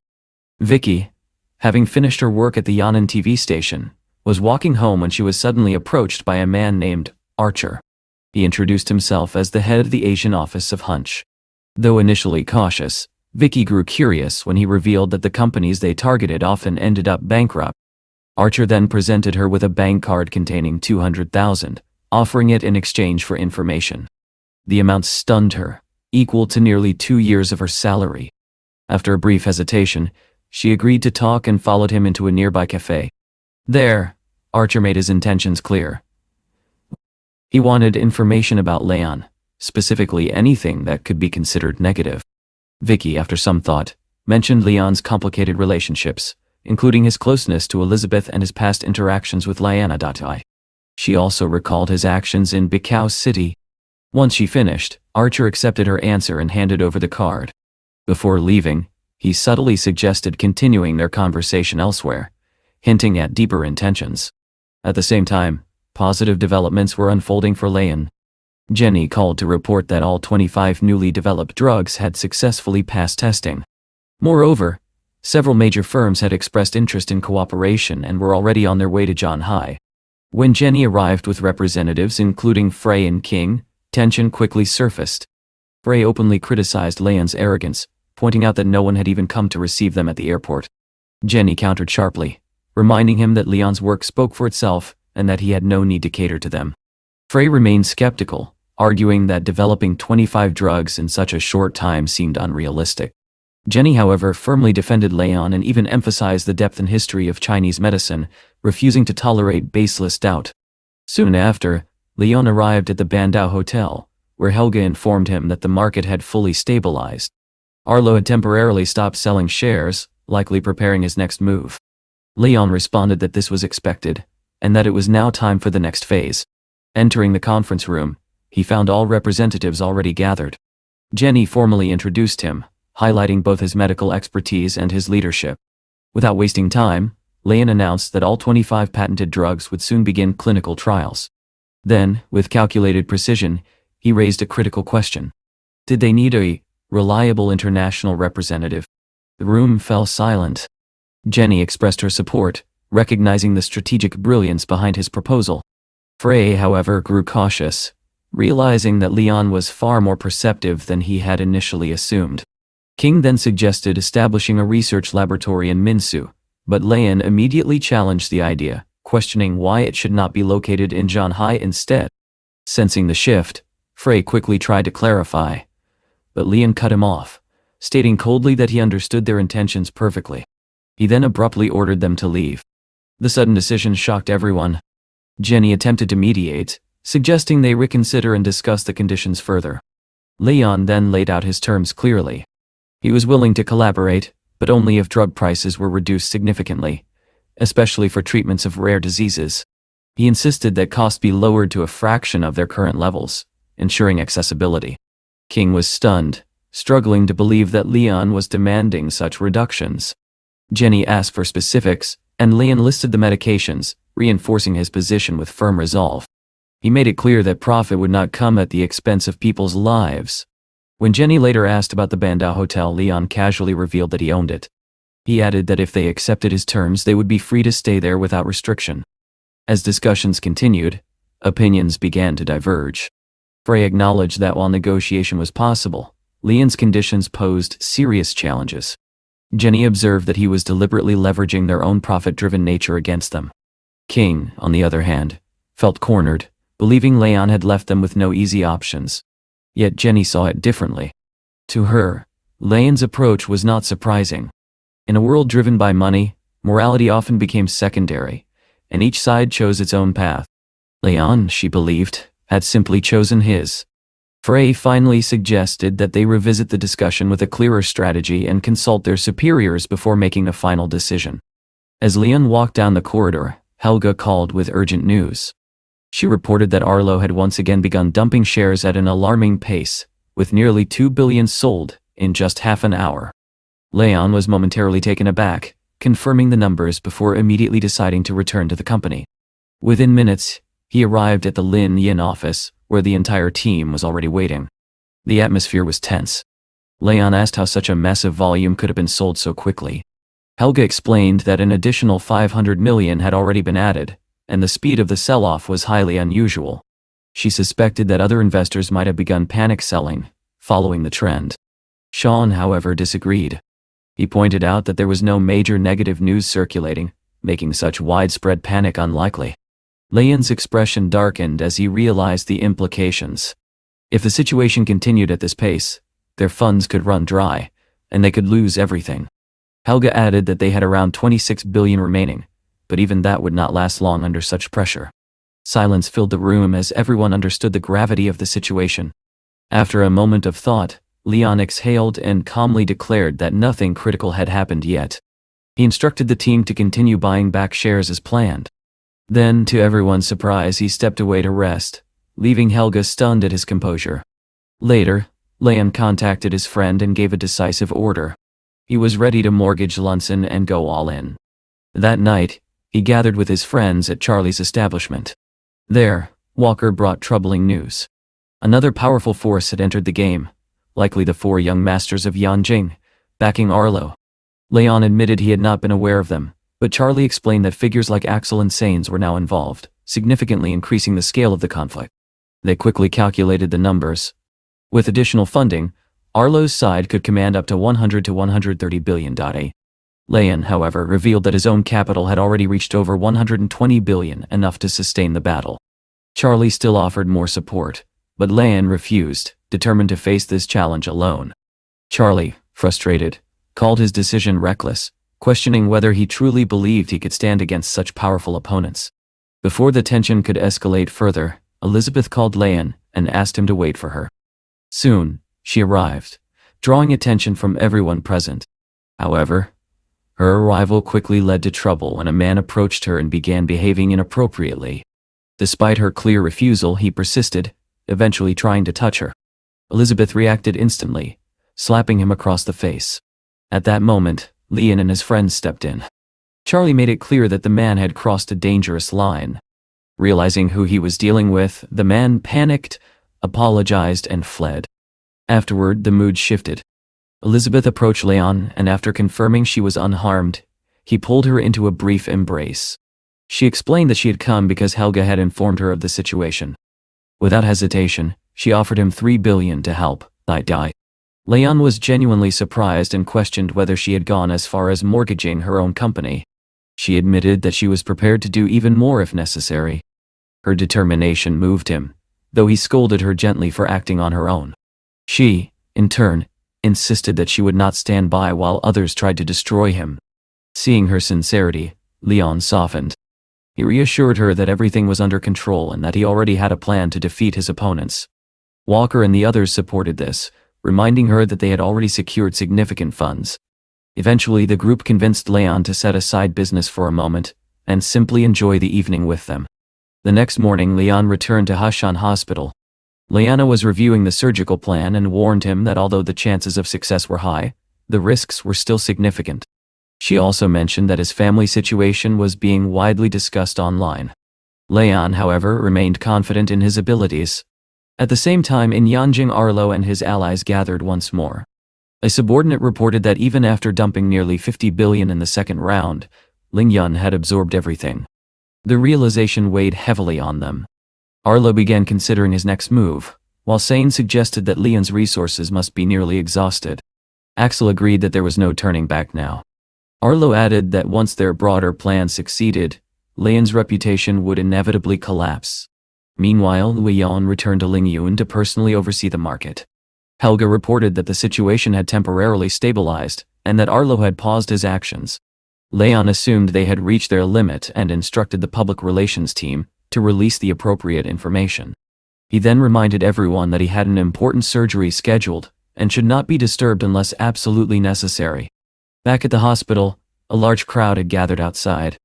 Vicky, having finished her work at the Yan'an TV station, was walking home when she was suddenly approached by a man named Archer. He introduced himself as the head of the Asian office of Hunch. Though initially cautious, Vicky grew curious when he revealed that the companies they targeted often ended up bankrupt. Archer then presented her with a bank card containing 200,000, offering it in exchange for information. The amount stunned her, equal to nearly 2 years of her salary. After a brief hesitation, she agreed to talk and followed him into a nearby cafe. There, Archer made his intentions clear. He wanted information about Leon, specifically anything that could be considered negative. Vicky, after some thought, mentioned Leon's complicated relationships, including his closeness to Elizabeth and his past interactions with Liana Datai. She also recalled his actions in Bicao City. Once she finished, Archer accepted her answer and handed over the card. Before leaving, he subtly suggested continuing their conversation elsewhere, hinting at deeper intentions. At the same time, positive developments were unfolding for Leon. Jenny called to report that all 25 newly developed drugs had successfully passed testing. Moreover, several major firms had expressed interest in cooperation and were already on their way to Shanghai. When Jenny arrived with representatives including Frey and King, tension quickly surfaced. Frey openly criticized Leon's arrogance, pointing out that no one had even come to receive them at the airport. Jenny countered sharply, reminding him that Leon's work spoke for itself and that he had no need to cater to them. Frey remained skeptical, arguing that developing 25 drugs in such a short time seemed unrealistic. Jenny, however, firmly defended Leon and even emphasized the depth and history of Chinese medicine, refusing to tolerate baseless doubt. Soon after, Leon arrived at the Bandau Hotel, where Helge informed him that the market had fully stabilized. Arlo had temporarily stopped selling shares, likely preparing his next move. Leon responded that this was expected, and that it was now time for the next phase. Entering the conference room, he found all representatives already gathered. Jenny formally introduced him, highlighting both his medical expertise and his leadership. Without wasting time, Leon announced that all 25 patented drugs would soon begin clinical trials. Then, with calculated precision, he raised a critical question. Did they need a reliable international representative? The room fell silent. Jenny expressed her support, recognizing the strategic brilliance behind his proposal. Frey, however, grew cautious, realizing that Leon was far more perceptive than he had initially assumed. King then suggested establishing a research laboratory in Minsu, but Leon immediately challenged the idea, questioning why it should not be located in Zhanghai instead. Sensing the shift, Frey quickly tried to clarify, but Leon cut him off, stating coldly that he understood their intentions perfectly. He then abruptly ordered them to leave. The sudden decision shocked everyone. Jenny attempted to mediate, suggesting they reconsider and discuss the conditions further. Leon then laid out his terms clearly. He was willing to collaborate, but only if drug prices were reduced significantly, especially for treatments of rare diseases. He insisted that costs be lowered to a fraction of their current levels, ensuring accessibility. King was stunned, struggling to believe that Leon was demanding such reductions. Jenny asked for specifics, and Leon listed the medications, reinforcing his position with firm resolve. He made it clear that profit would not come at the expense of people's lives. When Jenny later asked about the Bandau Hotel, Leon casually revealed that he owned it. He added that if they accepted his terms, they would be free to stay there without restriction. As discussions continued, opinions began to diverge. Frey acknowledged that while negotiation was possible, Leon's conditions posed serious challenges. Jenny observed that he was deliberately leveraging their own profit-driven nature against them. King, on the other hand, felt cornered, believing Leon had left them with no easy options. Yet Jenny saw it differently. To her, Leon's approach was not surprising. In a world driven by money, morality often became secondary, and each side chose its own path. Leon, she believed, had simply chosen his. Frey finally suggested that they revisit the discussion with a clearer strategy and consult their superiors before making a final decision. As Leon walked down the corridor, Helga called with urgent news. She reported that Arlo had once again begun dumping shares at an alarming pace, with nearly 2 billion sold in just half an hour. Leon was momentarily taken aback, confirming the numbers before immediately deciding to return to the company. Within minutes, he arrived at the Lin Yin office, where the entire team was already waiting. The atmosphere was tense. Leon asked how such a massive volume could have been sold so quickly. Helga explained that an additional 500 million had already been added, and the speed of the sell-off was highly unusual. She suspected that other investors might have begun panic selling, following the trend. Sean, however, disagreed. He pointed out that there was no major negative news circulating, making such widespread panic unlikely. Leon's expression darkened as he realized the implications. If the situation continued at this pace, their funds could run dry, and they could lose everything. Helga added that they had around 26 billion remaining, but even that would not last long under such pressure. Silence filled the room as everyone understood the gravity of the situation. After a moment of thought, Leon exhaled and calmly declared that nothing critical had happened yet. He instructed the team to continue buying back shares as planned. Then, to everyone's surprise, he stepped away to rest, leaving Helga stunned at his composure. Later, Leon contacted his friend and gave a decisive order. He was ready to mortgage Lunson and go all in. That night, he gathered with his friends at Charlie's establishment. There, Walker brought troubling news. Another powerful force had entered the game, likely the 4 young masters of Yanjing, backing Arlo. Leon admitted he had not been aware of them, but Charlie explained that figures like Axel and Sains were now involved, significantly increasing the scale of the conflict. They quickly calculated the numbers. With additional funding, Arlo's side could command up to 100 to 130 billion. Leon, however, revealed that his own capital had already reached over 120 billion, enough to sustain the battle. Charlie still offered more support, But Leon refused, determined to face this challenge alone. Charlie, frustrated, called his decision reckless, questioning whether he truly believed he could stand against such powerful opponents. Before the tension could escalate further, Elizabeth called Leon and asked him to wait for her. Soon, she arrived, drawing attention from everyone present. However, her arrival quickly led to trouble when a man approached her and began behaving inappropriately. Despite her clear refusal, he persisted, eventually trying to touch her. Elizabeth reacted instantly, slapping him across the face. At that moment, Leon and his friends stepped in. Charlie made it clear that the man had crossed a dangerous line. Realizing who he was dealing with, the man panicked, apologized, and fled. Afterward, the mood shifted. Elizabeth approached Leon, and after confirming she was unharmed, he pulled her into a brief embrace. She explained that she had come because Helga had informed her of the situation. Without hesitation, she offered him $3 billion to help. Leon was genuinely surprised and questioned whether she had gone as far as mortgaging her own company. She admitted that she was prepared to do even more if necessary. Her determination moved him, though he scolded her gently for acting on her own. She, in turn, insisted that she would not stand by while others tried to destroy him. Seeing her sincerity, Leon softened. He reassured her that everything was under control and that he already had a plan to defeat his opponents. Walker and the others supported this, reminding her that they had already secured significant funds. Eventually, the group convinced Leon to set aside business for a moment and simply enjoy the evening with them. The next morning, Leon returned to Hashan Hospital. Leanna was reviewing the surgical plan and warned him that although the chances of success were high, the risks were still significant. She also mentioned that his family situation was being widely discussed online. Leon, however, remained confident in his abilities. At the same time, in Yanjing, Arlo and his allies gathered once more. A subordinate reported that even after dumping nearly $50 billion in the second round, Ling Yun had absorbed everything. The realization weighed heavily on them. Arlo began considering his next move, while Sane suggested that Leon's resources must be nearly exhausted. Axel agreed that there was no turning back now. Arlo added that once their broader plan succeeded, Leon's reputation would inevitably collapse. Meanwhile, Leon returned to Ling Yun to personally oversee the market. Helga reported that the situation had temporarily stabilized, and that Arlo had paused his actions. Leon assumed they had reached their limit and instructed the public relations team to release the appropriate information. He then reminded everyone that he had an important surgery scheduled and should not be disturbed unless absolutely necessary. Back at the hospital, a large crowd had gathered outside.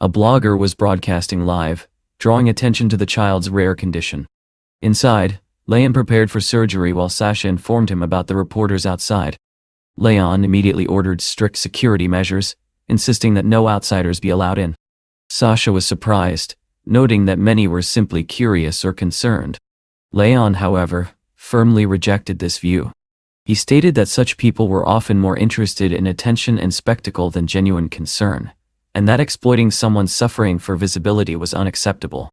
A blogger was broadcasting live, drawing attention to the child's rare condition. Inside, Leon prepared for surgery while Sasha informed him about the reporters outside. Leon immediately ordered strict security measures, insisting that no outsiders be allowed in. Sasha was surprised, noting that many were simply curious or concerned. Leon, however, firmly rejected this view. He stated that such people were often more interested in attention and spectacle than genuine concern, and that exploiting someone's suffering for visibility was unacceptable.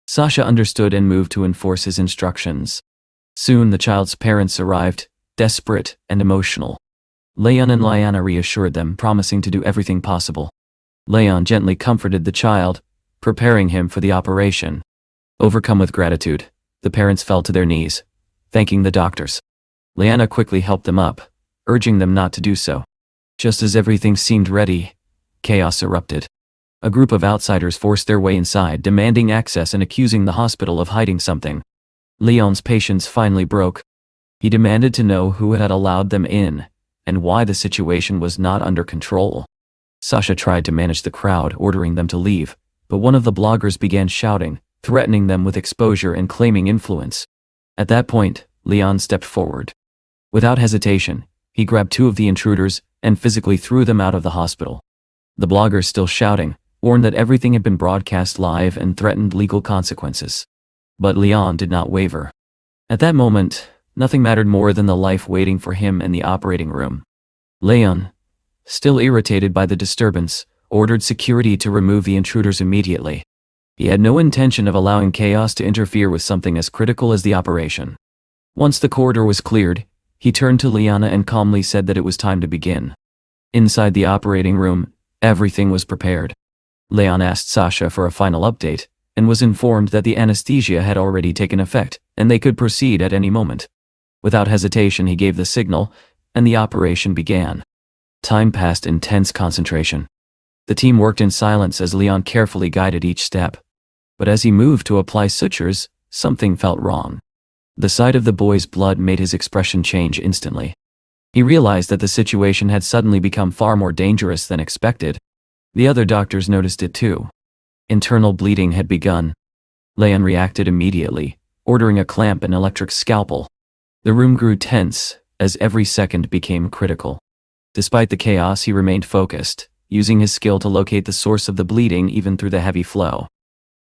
Sasha understood and moved to enforce his instructions. Soon the child's parents arrived, desperate and emotional. Leon and Liana reassured them, promising to do everything possible. Leon gently comforted the child, preparing him for the operation. Overcome with gratitude, the parents fell to their knees, thanking the doctors. Leanna quickly helped them up, urging them not to do so. Just as everything seemed ready, chaos erupted. A group of outsiders forced their way inside, demanding access and accusing the hospital of hiding something. Leon's patience finally broke. He demanded to know who had allowed them in, and why the situation was not under control. Sasha tried to manage the crowd, ordering them to leave, but one of the bloggers began shouting, threatening them with exposure and claiming influence. At that point, Leon stepped forward. Without hesitation, he grabbed two of the intruders and physically threw them out of the hospital. The bloggers, still shouting, warned that everything had been broadcast live and threatened legal consequences. But Leon did not waver. At that moment, nothing mattered more than the life waiting for him in the operating room. Leon, still irritated by the disturbance, ordered security to remove the intruders immediately. He had no intention of allowing chaos to interfere with something as critical as the operation. Once the corridor was cleared, he turned to Liana and calmly said that it was time to begin. Inside the operating room, everything was prepared. Leon asked Sasha for a final update, and was informed that the anesthesia had already taken effect, and they could proceed at any moment. Without hesitation, he gave the signal, and the operation began. Time passed in tense concentration. The team worked in silence as Leon carefully guided each step. But as he moved to apply sutures, something felt wrong. The sight of the boy's blood made his expression change instantly. He realized that the situation had suddenly become far more dangerous than expected. The other doctors noticed it too. Internal bleeding had begun. Leon reacted immediately, ordering a clamp and electric scalpel. The room grew tense, as every second became critical. Despite the chaos, he remained focused, using his skill to locate the source of the bleeding even through the heavy flow.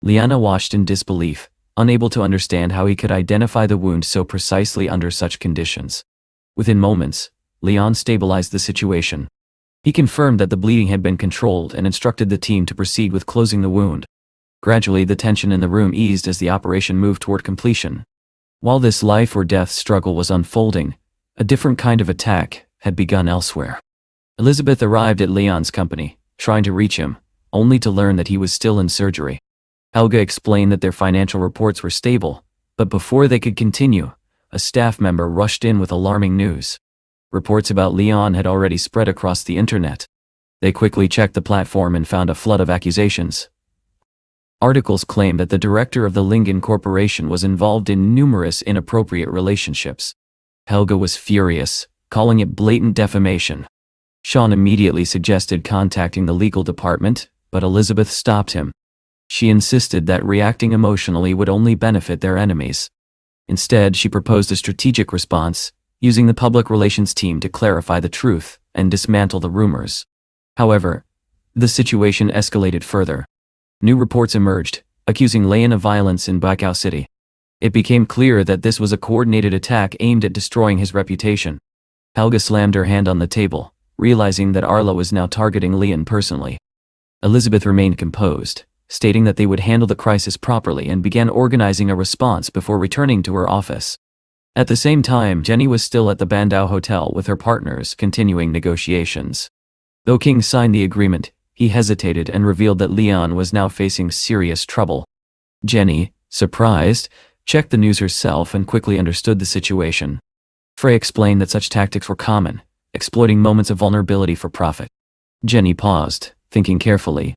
Liana watched in disbelief, unable to understand how he could identify the wound so precisely under such conditions. Within moments, Leon stabilized the situation. He confirmed that the bleeding had been controlled and instructed the team to proceed with closing the wound. Gradually, the tension in the room eased as the operation moved toward completion. While this life or death struggle was unfolding, a different kind of attack had begun elsewhere. Elizabeth arrived at Leon's company, trying to reach him, only to learn that he was still in surgery. Helga explained that their financial reports were stable, but before they could continue, a staff member rushed in with alarming news. Reports about Leon had already spread across the internet. They quickly checked the platform and found a flood of accusations. Articles claimed that the director of the Lingen Corporation was involved in numerous inappropriate relationships. Helga was furious, calling it blatant defamation. Sean immediately suggested contacting the legal department, but Elizabeth stopped him. She insisted that reacting emotionally would only benefit their enemies. Instead, she proposed a strategic response, using the public relations team to clarify the truth and dismantle the rumors. However, the situation escalated further. New reports emerged, accusing Leon of violence in Baikal City. It became clear that this was a coordinated attack aimed at destroying his reputation. Helga slammed her hand on the table, realizing that Arla was now targeting Leon personally. Elizabeth remained composed, stating that they would handle the crisis properly and began organizing a response before returning to her office. At the same time, Jenny was still at the Bandau Hotel with her partners, continuing negotiations. Though King signed the agreement, he hesitated and revealed that Leon was now facing serious trouble. Jenny, surprised, checked the news herself and quickly understood the situation. Frey explained that such tactics were common, exploiting moments of vulnerability for profit. Jenny paused, thinking carefully.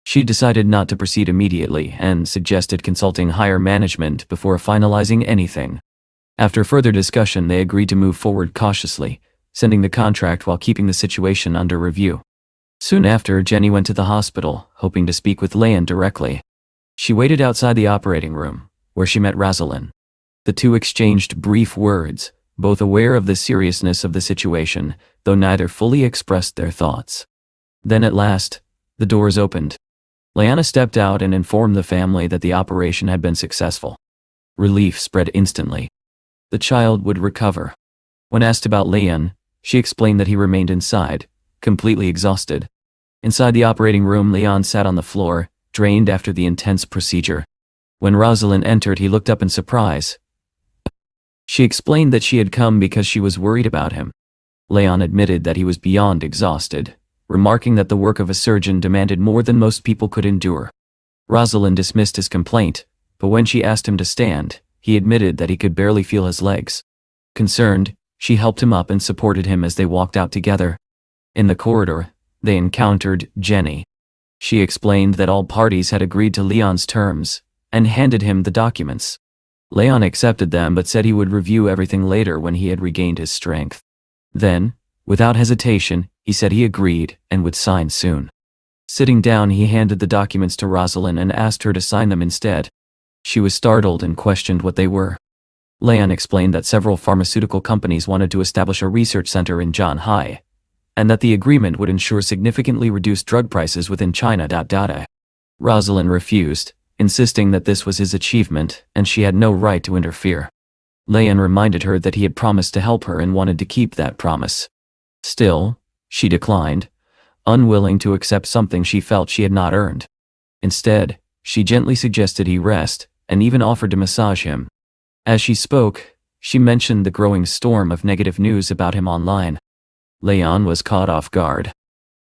She decided not to proceed immediately and suggested consulting higher management before finalizing anything. After further discussion, they agreed to move forward cautiously, sending the contract while keeping the situation under review. Soon after, Jenny went to the hospital, hoping to speak with Leon directly. She waited outside the operating room, where she met Rosalind. The two exchanged brief words, both aware of the seriousness of the situation, though neither fully expressed their thoughts. Then at last, the doors opened. Leanna stepped out and informed the family that the operation had been successful. Relief spread instantly. The child would recover. When asked about Leon, she explained that he remained inside, completely exhausted. Inside the operating room, Leon sat on the floor, drained after the intense procedure. When Rosalind entered, he looked up in surprise. She explained that she had come because she was worried about him. Leon admitted that he was beyond exhausted, remarking that the work of a surgeon demanded more than most people could endure. Rosalind dismissed his complaint, but when she asked him to stand, he admitted that he could barely feel his legs. Concerned, she helped him up and supported him as they walked out together. In the corridor, they encountered Jenny. She explained that all parties had agreed to Leon's terms, and handed him the documents. Leon accepted them but said he would review everything later when he had regained his strength. Then, without hesitation, he said he agreed and would sign soon. Sitting down, he handed the documents to Rosalind and asked her to sign them instead. She was startled and questioned what they were. Leon explained that several pharmaceutical companies wanted to establish a research center in Zhanghai, and that the agreement would ensure significantly reduced drug prices within China. Rosalind refused, insisting that this was his achievement and she had no right to interfere. Leon reminded her that he had promised to help her and wanted to keep that promise. Still, she declined, unwilling to accept something she felt she had not earned. Instead, she gently suggested he rest and even offered to massage him. As she spoke, she mentioned the growing storm of negative news about him online. Leon was caught off guard.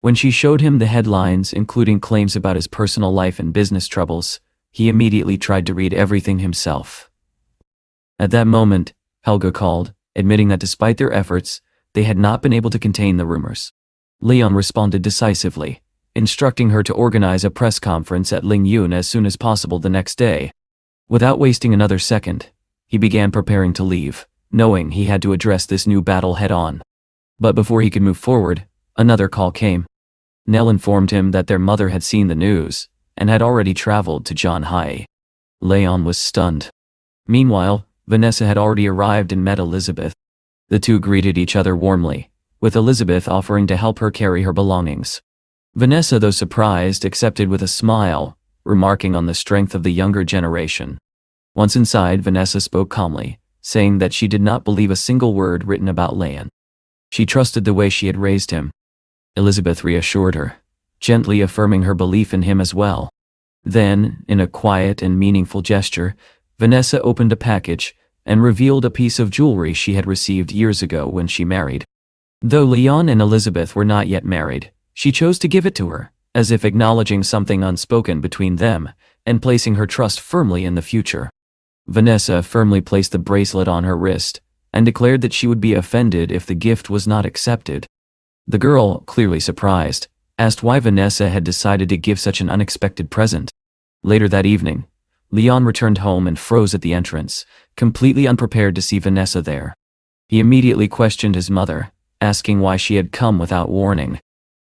When she showed him the headlines, including claims about his personal life and business troubles, he immediately tried to read everything himself. At that moment, Helga called, admitting that despite their efforts, they had not been able to contain the rumors. Leon responded decisively, instructing her to organize a press conference at Lingyun as soon as possible the next day. Without wasting another second, he began preparing to leave, knowing he had to address this new battle head-on. But before he could move forward, another call came. Nell informed him that their mother had seen the news and had already traveled to Zhanhai. Leon was stunned. Meanwhile, Vanessa had already arrived and met Elizabeth. The two greeted each other warmly, with Elizabeth offering to help her carry her belongings. Vanessa, though surprised, accepted with a smile, remarking on the strength of the younger generation. Once inside, Vanessa spoke calmly, saying that she did not believe a single word written about Leon. She trusted the way she had raised him. Elizabeth reassured her, gently affirming her belief in him as well. Then, in a quiet and meaningful gesture, Vanessa opened a package and revealed a piece of jewelry she had received years ago when she married. Though Leon and Elizabeth were not yet married, she chose to give it to her, as if acknowledging something unspoken between them and placing her trust firmly in the future. Vanessa firmly placed the bracelet on her wrist and declared that she would be offended if the gift was not accepted. The girl, clearly surprised, asked why Vanessa had decided to give such an unexpected present. Later that evening, Leon returned home and froze at the entrance, completely unprepared to see Vanessa there. He immediately questioned his mother, asking why she had come without warning.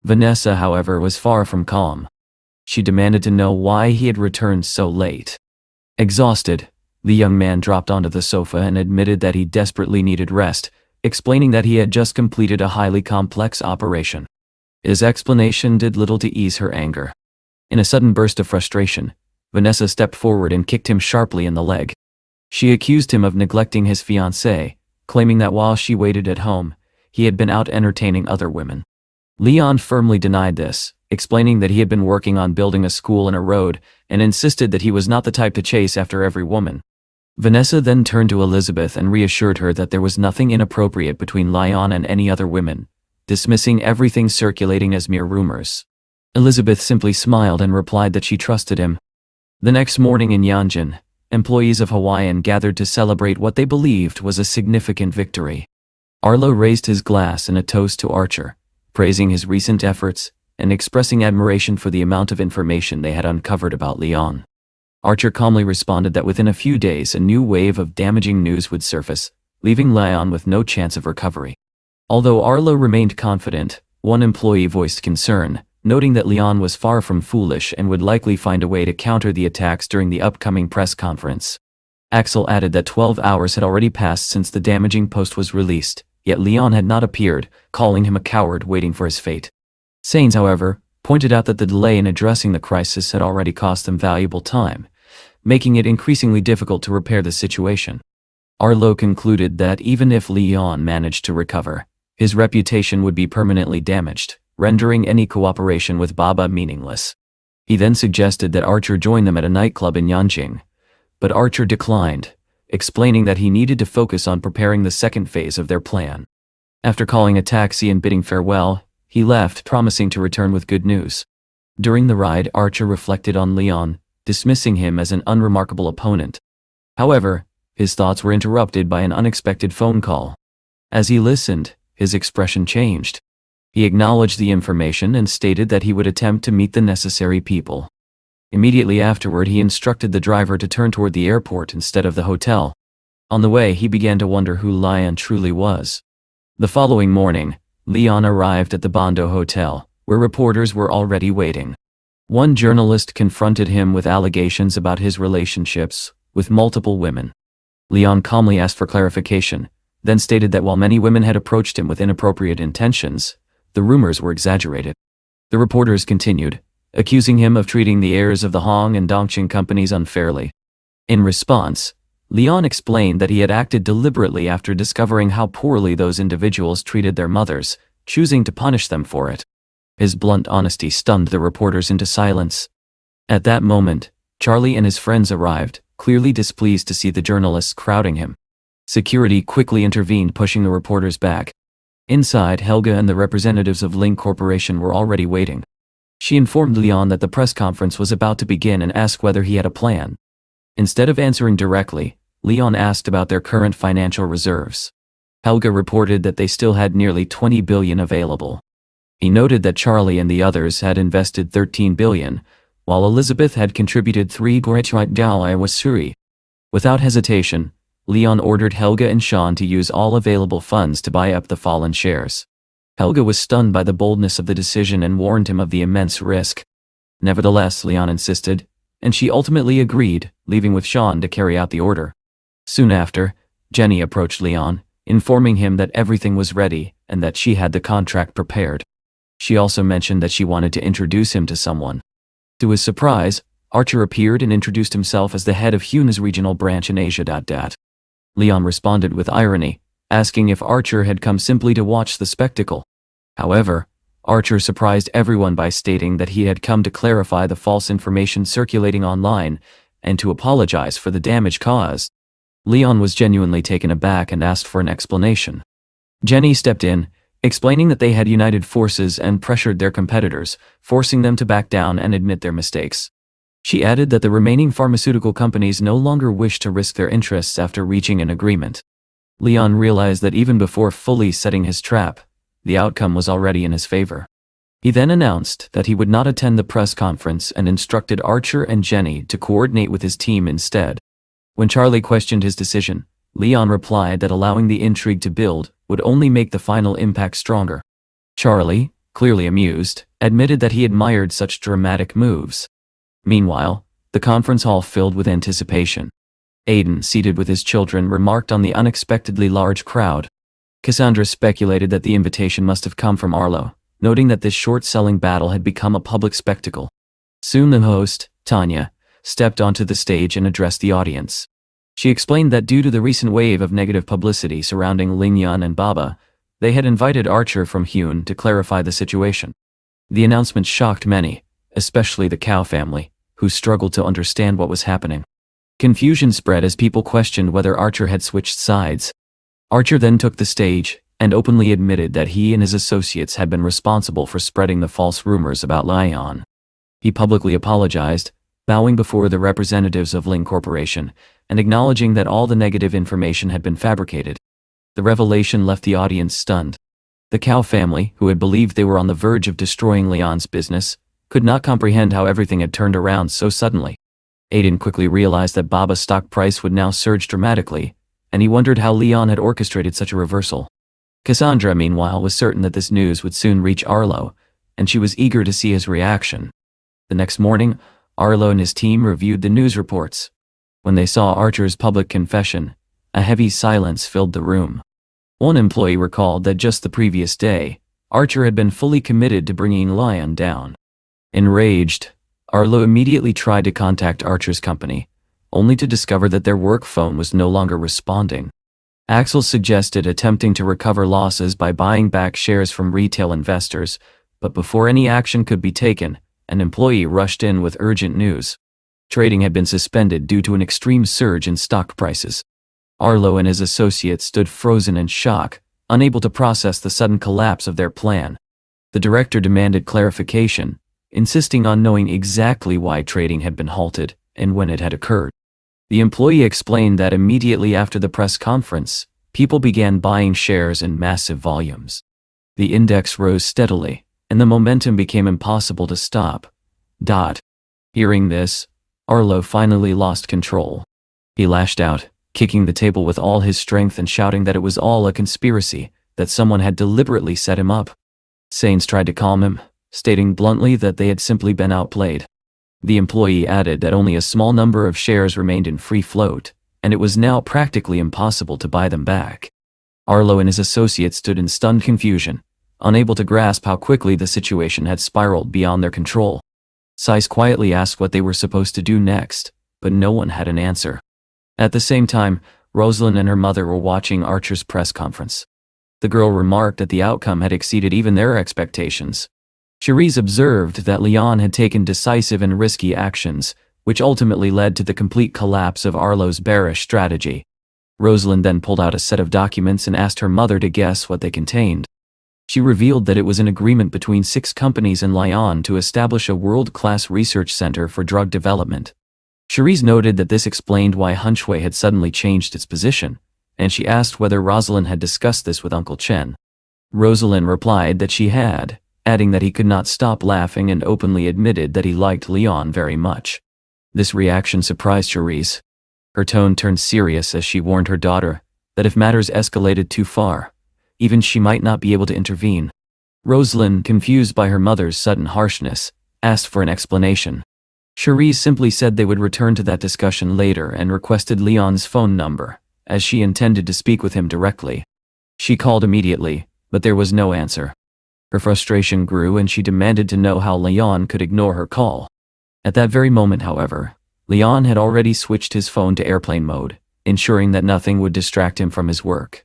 Vanessa, however, was far from calm. She demanded to know why he had returned so late. Exhausted, the young man dropped onto the sofa and admitted that he desperately needed rest, explaining that he had just completed a highly complex operation. His explanation did little to ease her anger. In a sudden burst of frustration, Vanessa stepped forward and kicked him sharply in the leg. She accused him of neglecting his fiancée, claiming that while she waited at home, he had been out entertaining other women. Leon firmly denied this, explaining that he had been working on building a school and a road, and insisted that he was not the type to chase after every woman. Vanessa then turned to Elizabeth and reassured her that there was nothing inappropriate between Leon and any other women, dismissing everything circulating as mere rumors. Elizabeth simply smiled and replied that she trusted him. The next morning in Yanjin, employees of Hawaiian gathered to celebrate what they believed was a significant victory. Arlo raised his glass in a toast to Archer, praising his recent efforts and expressing admiration for the amount of information they had uncovered about Leon. Archer calmly responded that within a few days a new wave of damaging news would surface, leaving Leon with no chance of recovery. Although Arlo remained confident, one employee voiced concern, noting that Leon was far from foolish and would likely find a way to counter the attacks during the upcoming press conference. Axel added that 12 hours had already passed since the damaging post was released, yet Leon had not appeared, calling him a coward waiting for his fate. Sainz, however, pointed out that the delay in addressing the crisis had already cost them valuable time, making it increasingly difficult to repair the situation. Arlo concluded that even if Leon managed to recover, his reputation would be permanently damaged, rendering any cooperation with Baba meaningless. He then suggested that Archer join them at a nightclub in Yanjing, but Archer declined, explaining that he needed to focus on preparing the second phase of their plan. After calling a taxi and bidding farewell, he left, promising to return with good news. During the ride, Archer reflected on Leon, dismissing him as an unremarkable opponent. However, his thoughts were interrupted by an unexpected phone call. As he listened, his expression changed. He acknowledged the information and stated that he would attempt to meet the necessary people. Immediately afterward, he instructed the driver to turn toward the airport instead of the hotel. On the way, he began to wonder who Leon truly was. The following morning, Leon arrived at the Bondo Hotel, where reporters were already waiting. One journalist confronted him with allegations about his relationships with multiple women. Leon calmly asked for clarification, then stated that while many women had approached him with inappropriate intentions, the rumors were exaggerated. The reporters continued, accusing him of treating the heirs of the Hong and Dongqing companies unfairly. In response, Leon explained that he had acted deliberately after discovering how poorly those individuals treated their mothers, choosing to punish them for it. His blunt honesty stunned the reporters into silence. At that moment, Charlie and his friends arrived, clearly displeased to see the journalists crowding him. Security quickly intervened, pushing the reporters back. Inside, Helga and the representatives of Ling Corporation were already waiting. She informed Leon that the press conference was about to begin and asked whether he had a plan. Instead of answering directly, Leon asked about their current financial reserves. Helga reported that they still had nearly 20 billion available. He noted that Charlie and the others had invested 13 billion, while Elizabeth had contributed 3 wasuri. Without hesitation, Leon ordered Helga and Sean to use all available funds to buy up the fallen shares. Helga was stunned by the boldness of the decision and warned him of the immense risk. Nevertheless, Leon insisted, and she ultimately agreed, leaving with Sean to carry out the order. Soon after, Jenny approached Leon, informing him that everything was ready and that she had the contract prepared. She also mentioned that she wanted to introduce him to someone. To his surprise, Archer appeared and introduced himself as the head of Huna's regional branch in Asia. Leon responded with irony, asking if Archer had come simply to watch the spectacle. However, Archer surprised everyone by stating that he had come to clarify the false information circulating online and to apologize for the damage caused. Leon was genuinely taken aback and asked for an explanation. Jenny stepped in, explaining that they had united forces and pressured their competitors, forcing them to back down and admit their mistakes. She added that the remaining pharmaceutical companies no longer wished to risk their interests after reaching an agreement. Leon realized that even before fully setting his trap, the outcome was already in his favor. He then announced that he would not attend the press conference and instructed Archer and Jenny to coordinate with his team instead. When Charlie questioned his decision, Leon replied that allowing the intrigue to build would only make the final impact stronger. Charlie, clearly amused, admitted that he admired such dramatic moves. Meanwhile, the conference hall filled with anticipation. Aiden, seated with his children, remarked on the unexpectedly large crowd. Cassandra speculated that the invitation must have come from Arlo, noting that this short-selling battle had become a public spectacle. Soon the host, Tanya, stepped onto the stage and addressed the audience. She explained that due to the recent wave of negative publicity surrounding Lingyan and Baba, they had invited Archer from Hyun to clarify the situation. The announcement shocked many, especially the Cao family, who struggled to understand what was happening. Confusion spread as people questioned whether Archer had switched sides. Archer then took the stage and openly admitted that he and his associates had been responsible for spreading the false rumors about Lyon. He publicly apologized, bowing before the representatives of Ling Corporation and acknowledging that all the negative information had been fabricated. The revelation left the audience stunned. The Cao family, who had believed they were on the verge of destroying Leon's business, could not comprehend how everything had turned around so suddenly. Aiden quickly realized that Baba's stock price would now surge dramatically, and he wondered how Leon had orchestrated such a reversal. Cassandra, meanwhile, was certain that this news would soon reach Arlo, and she was eager to see his reaction. The next morning, Arlo and his team reviewed the news reports. When they saw Archer's public confession, a heavy silence filled the room. One employee recalled that just the previous day, Archer had been fully committed to bringing Lyon down. Enraged, Arlo immediately tried to contact Archer's company, only to discover that their work phone was no longer responding. Axel suggested attempting to recover losses by buying back shares from retail investors, but before any action could be taken, an employee rushed in with urgent news. Trading had been suspended due to an extreme surge in stock prices. Arlo and his associates stood frozen in shock, unable to process the sudden collapse of their plan. The director demanded clarification, insisting on knowing exactly why trading had been halted and when it had occurred. The employee explained that immediately after the press conference, people began buying shares in massive volumes. The index rose steadily, and the momentum became impossible to stop. Hearing this, Arlo finally lost control. He lashed out, kicking the table with all his strength and shouting that it was all a conspiracy, that someone had deliberately set him up. Sainz tried to calm him, stating bluntly that they had simply been outplayed. The employee added that only a small number of shares remained in free float, and it was now practically impossible to buy them back. Arlo and his associates stood in stunned confusion, unable to grasp how quickly the situation had spiraled beyond their control. Sainz quietly asked what they were supposed to do next, but no one had an answer. At the same time, Rosalind and her mother were watching Archer's press conference. The girl remarked that the outcome had exceeded even their expectations. Cherise observed that Leon had taken decisive and risky actions, which ultimately led to the complete collapse of Arlo's bearish strategy. Rosalind then pulled out a set of documents and asked her mother to guess what they contained. She revealed that it was an agreement between 6 companies and Leon to establish a world-class research center for drug development. Cherise noted that this explained why Hunshui had suddenly changed its position, and she asked whether Rosalind had discussed this with Uncle Chen. Rosalind replied that she had, adding that he could not stop laughing and openly admitted that he liked Leon very much. This reaction surprised Cherise. Her tone turned serious as she warned her daughter that if matters escalated too far, even she might not be able to intervene. Rosalind, confused by her mother's sudden harshness, asked for an explanation. Cherise simply said they would return to that discussion later and requested Leon's phone number, as she intended to speak with him directly. She called immediately, but there was no answer. Her frustration grew and she demanded to know how Leon could ignore her call. At that very moment, however, Leon had already switched his phone to airplane mode, ensuring that nothing would distract him from his work.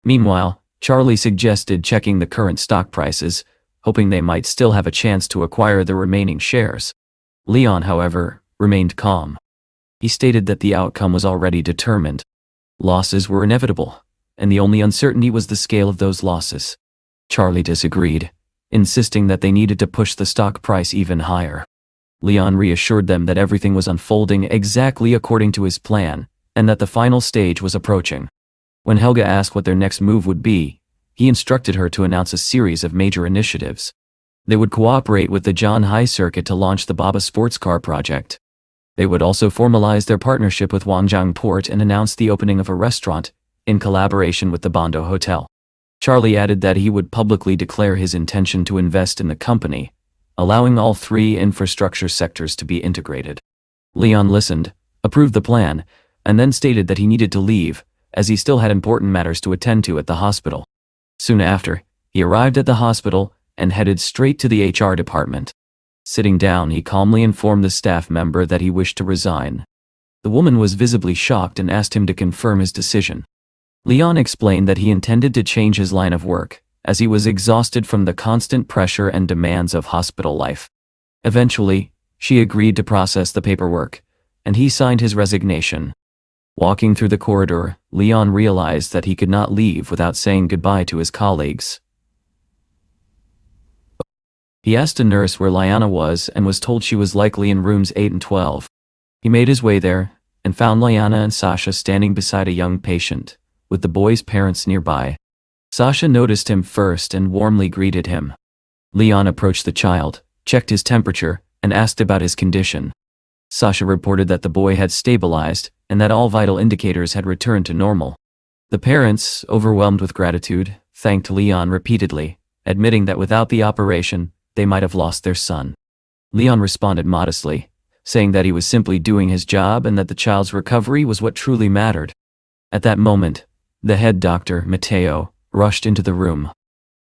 Meanwhile, Charlie suggested checking the current stock prices, hoping they might still have a chance to acquire the remaining shares. Leon, however, remained calm. He stated that the outcome was already determined. Losses were inevitable, and the only uncertainty was the scale of those losses. Charlie disagreed, insisting that they needed to push the stock price even higher. Leon reassured them that everything was unfolding exactly according to his plan, and that the final stage was approaching. When Helga asked what their next move would be, he instructed her to announce a series of major initiatives. They would cooperate with the Zhanhai Circuit to launch the Baba sports car project. They would also formalize their partnership with Wanjiang Port and announce the opening of a restaurant, in collaboration with the Bondo Hotel. Charlie added that he would publicly declare his intention to invest in the company, allowing all three infrastructure sectors to be integrated. Leon listened, approved the plan, and then stated that he needed to leave, as he still had important matters to attend to at the hospital. Soon after, he arrived at the hospital and headed straight to the HR department. Sitting down, he calmly informed the staff member that he wished to resign. The woman was visibly shocked and asked him to confirm his decision. Leon explained that he intended to change his line of work, as he was exhausted from the constant pressure and demands of hospital life. Eventually, she agreed to process the paperwork, and he signed his resignation. Walking through the corridor, Leon realized that he could not leave without saying goodbye to his colleagues. He asked a nurse where Liana was and was told she was likely in rooms 8 and 12. He made his way there and found Liana and Sasha standing beside a young patient, with the boy's parents nearby. Sasha noticed him first and warmly greeted him. Leon approached the child, checked his temperature, and asked about his condition. Sasha reported that the boy had stabilized and that all vital indicators had returned to normal. The parents, overwhelmed with gratitude, thanked Leon repeatedly, admitting that without the operation, they might have lost their son. Leon responded modestly, saying that he was simply doing his job and that the child's recovery was what truly mattered. At that moment, the head doctor, Mateo, rushed into the room.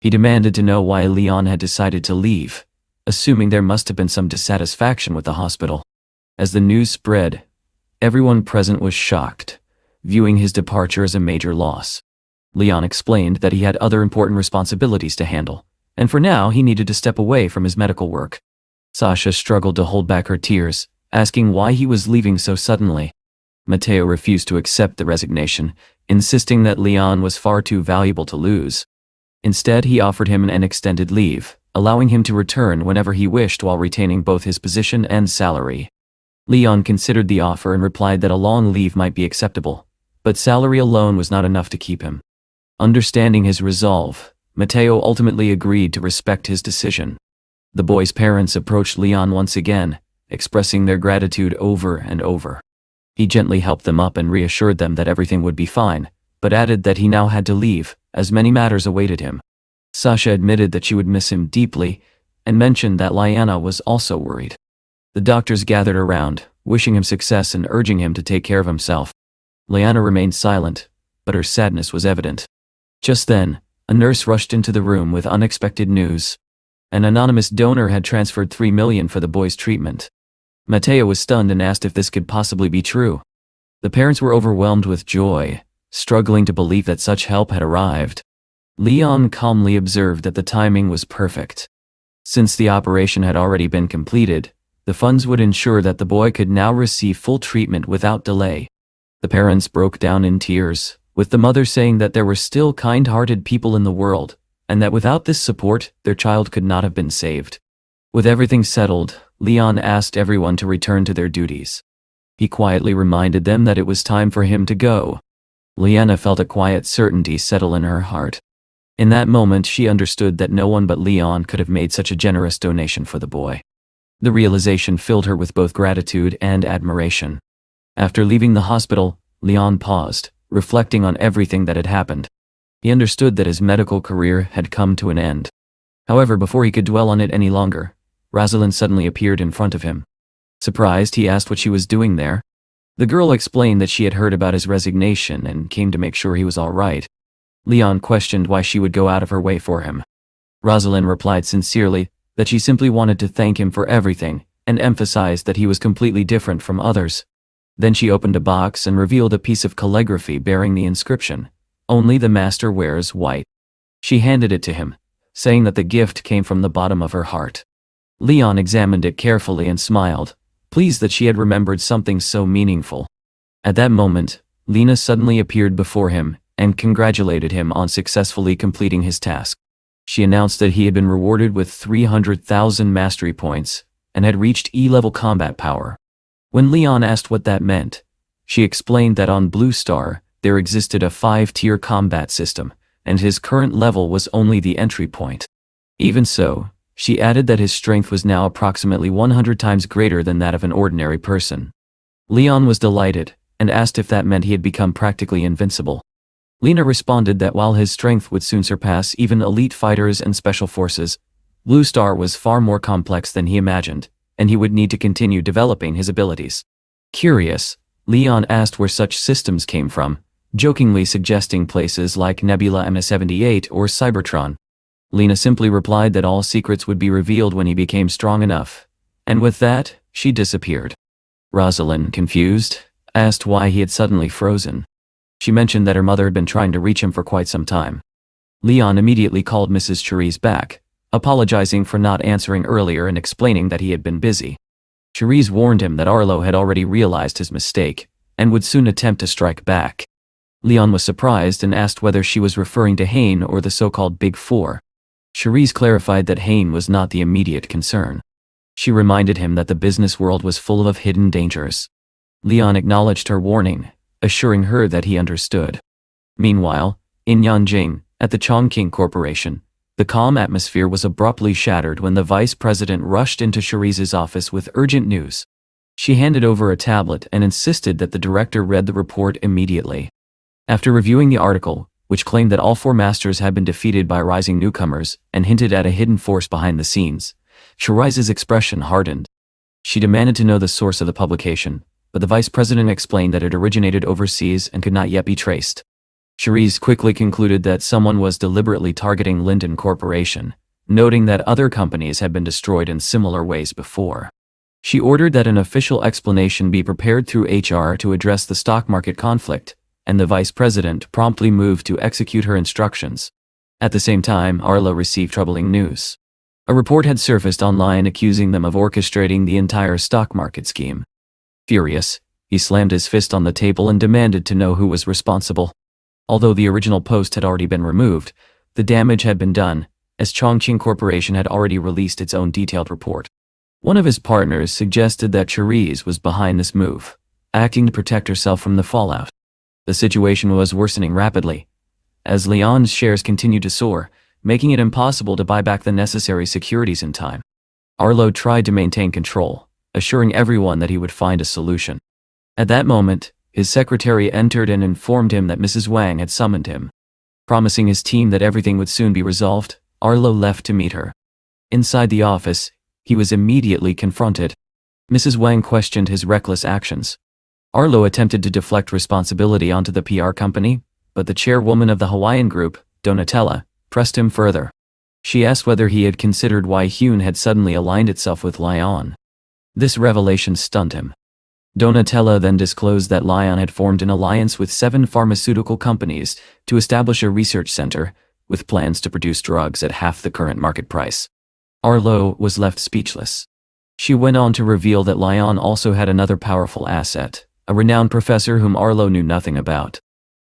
He demanded to know why Leon had decided to leave, assuming there must have been some dissatisfaction with the hospital. As the news spread, everyone present was shocked, viewing his departure as a major loss. Leon explained that he had other important responsibilities to handle, and for now he needed to step away from his medical work. Sasha struggled to hold back her tears, asking why he was leaving so suddenly. Mateo refused to accept the resignation, insisting that Leon was far too valuable to lose. Instead, he offered him an extended leave, allowing him to return whenever he wished while retaining both his position and salary. Leon considered the offer and replied that a long leave might be acceptable, but salary alone was not enough to keep him. Understanding his resolve, Mateo ultimately agreed to respect his decision. The boy's parents approached Leon once again, expressing their gratitude over and over. He gently helped them up and reassured them that everything would be fine, but added that he now had to leave, as many matters awaited him. Sasha admitted that she would miss him deeply, and mentioned that Liana was also worried. The doctors gathered around, wishing him success and urging him to take care of himself. Liana remained silent, but her sadness was evident. Just then, a nurse rushed into the room with unexpected news. An anonymous donor had transferred $3 million for the boy's treatment. Mateo was stunned and asked if this could possibly be true. The parents were overwhelmed with joy, struggling to believe that such help had arrived. Leon calmly observed that the timing was perfect. Since the operation had already been completed, the funds would ensure that the boy could now receive full treatment without delay. The parents broke down in tears, with the mother saying that there were still kind-hearted people in the world, and that without this support, their child could not have been saved. With everything settled, Leon asked everyone to return to their duties. He quietly reminded them that it was time for him to go. Liana felt a quiet certainty settle in her heart. In that moment she understood that no one but Leon could have made such a generous donation for the boy. The realization filled her with both gratitude and admiration. After leaving the hospital, Leon paused, reflecting on everything that had happened. He understood that his medical career had come to an end. However, before he could dwell on it any longer, Rosalind suddenly appeared in front of him. Surprised, he asked what she was doing there. The girl explained that she had heard about his resignation and came to make sure he was all right. Leon questioned why she would go out of her way for him. Rosalind replied sincerely that she simply wanted to thank him for everything, and emphasized that he was completely different from others. Then she opened a box and revealed a piece of calligraphy bearing the inscription, "Only the master wears white." She handed it to him, saying that the gift came from the bottom of her heart. Leon examined it carefully and smiled, pleased that she had remembered something so meaningful. At that moment, Lena suddenly appeared before him and congratulated him on successfully completing his task. She announced that he had been rewarded with 300,000 mastery points and had reached E-level combat power. When Leon asked what that meant, she explained that on Blue Star there existed a 5-tier combat system, and his current level was only the entry point. Even so, she added that his strength was now approximately 100 times greater than that of an ordinary person. Leon was delighted, and asked if that meant he had become practically invincible. Lena responded that while his strength would soon surpass even elite fighters and special forces, Blue Star was far more complex than he imagined, and he would need to continue developing his abilities. Curious, Leon asked where such systems came from, jokingly suggesting places like Nebula MS-78 or Cybertron. Lena simply replied that all secrets would be revealed when he became strong enough, and with that, she disappeared. Rosalind, confused, asked why he had suddenly frozen. She mentioned that her mother had been trying to reach him for quite some time. Leon immediately called Mrs. Cherise back, apologizing for not answering earlier and explaining that he had been busy. Cherise warned him that Arlo had already realized his mistake, and would soon attempt to strike back. Leon was surprised and asked whether she was referring to Hain or the so-called Big Four. Cherise clarified that Hain was not the immediate concern. She reminded him that the business world was full of hidden dangers. Leon acknowledged her warning, assuring her that he understood. Meanwhile, in Yanjing, at the Chongqing Corporation, the calm atmosphere was abruptly shattered when the vice president rushed into Cherise's office with urgent news. She handed over a tablet and insisted that the director read the report immediately. After reviewing the article, which claimed that all 4 masters had been defeated by rising newcomers and hinted at a hidden force behind the scenes, Cherise's expression hardened. She demanded to know the source of the publication, but the vice president explained that it originated overseas and could not yet be traced. Cherise quickly concluded that someone was deliberately targeting Linden Corporation, noting that other companies had been destroyed in similar ways before. She ordered that an official explanation be prepared through HR to address the stock market conflict, and the vice president promptly moved to execute her instructions. At the same time, Arlo received troubling news. A report had surfaced online accusing them of orchestrating the entire stock market scheme. Furious, he slammed his fist on the table and demanded to know who was responsible. Although the original post had already been removed, the damage had been done, as Chongqing Corporation had already released its own detailed report. One of his partners suggested that Cherise was behind this move, acting to protect herself from the fallout. The situation was worsening rapidly, as Leon's shares continued to soar, making it impossible to buy back the necessary securities in time. Arlo tried to maintain control, assuring everyone that he would find a solution. At that moment, his secretary entered and informed him that Mrs. Wang had summoned him. Promising his team that everything would soon be resolved, Arlo left to meet her. Inside the office, he was immediately confronted. Mrs. Wang questioned his reckless actions. Arlo attempted to deflect responsibility onto the PR company, but the chairwoman of the Hawaiian group, Donatella, pressed him further. She asked whether he had considered why Hyun had suddenly aligned itself with Lion. This revelation stunned him. Donatella then disclosed that Lion had formed an alliance with 7 pharmaceutical companies to establish a research center, with plans to produce drugs at half the current market price. Arlo was left speechless. She went on to reveal that Lion also had another powerful asset, a renowned professor whom Arlo knew nothing about.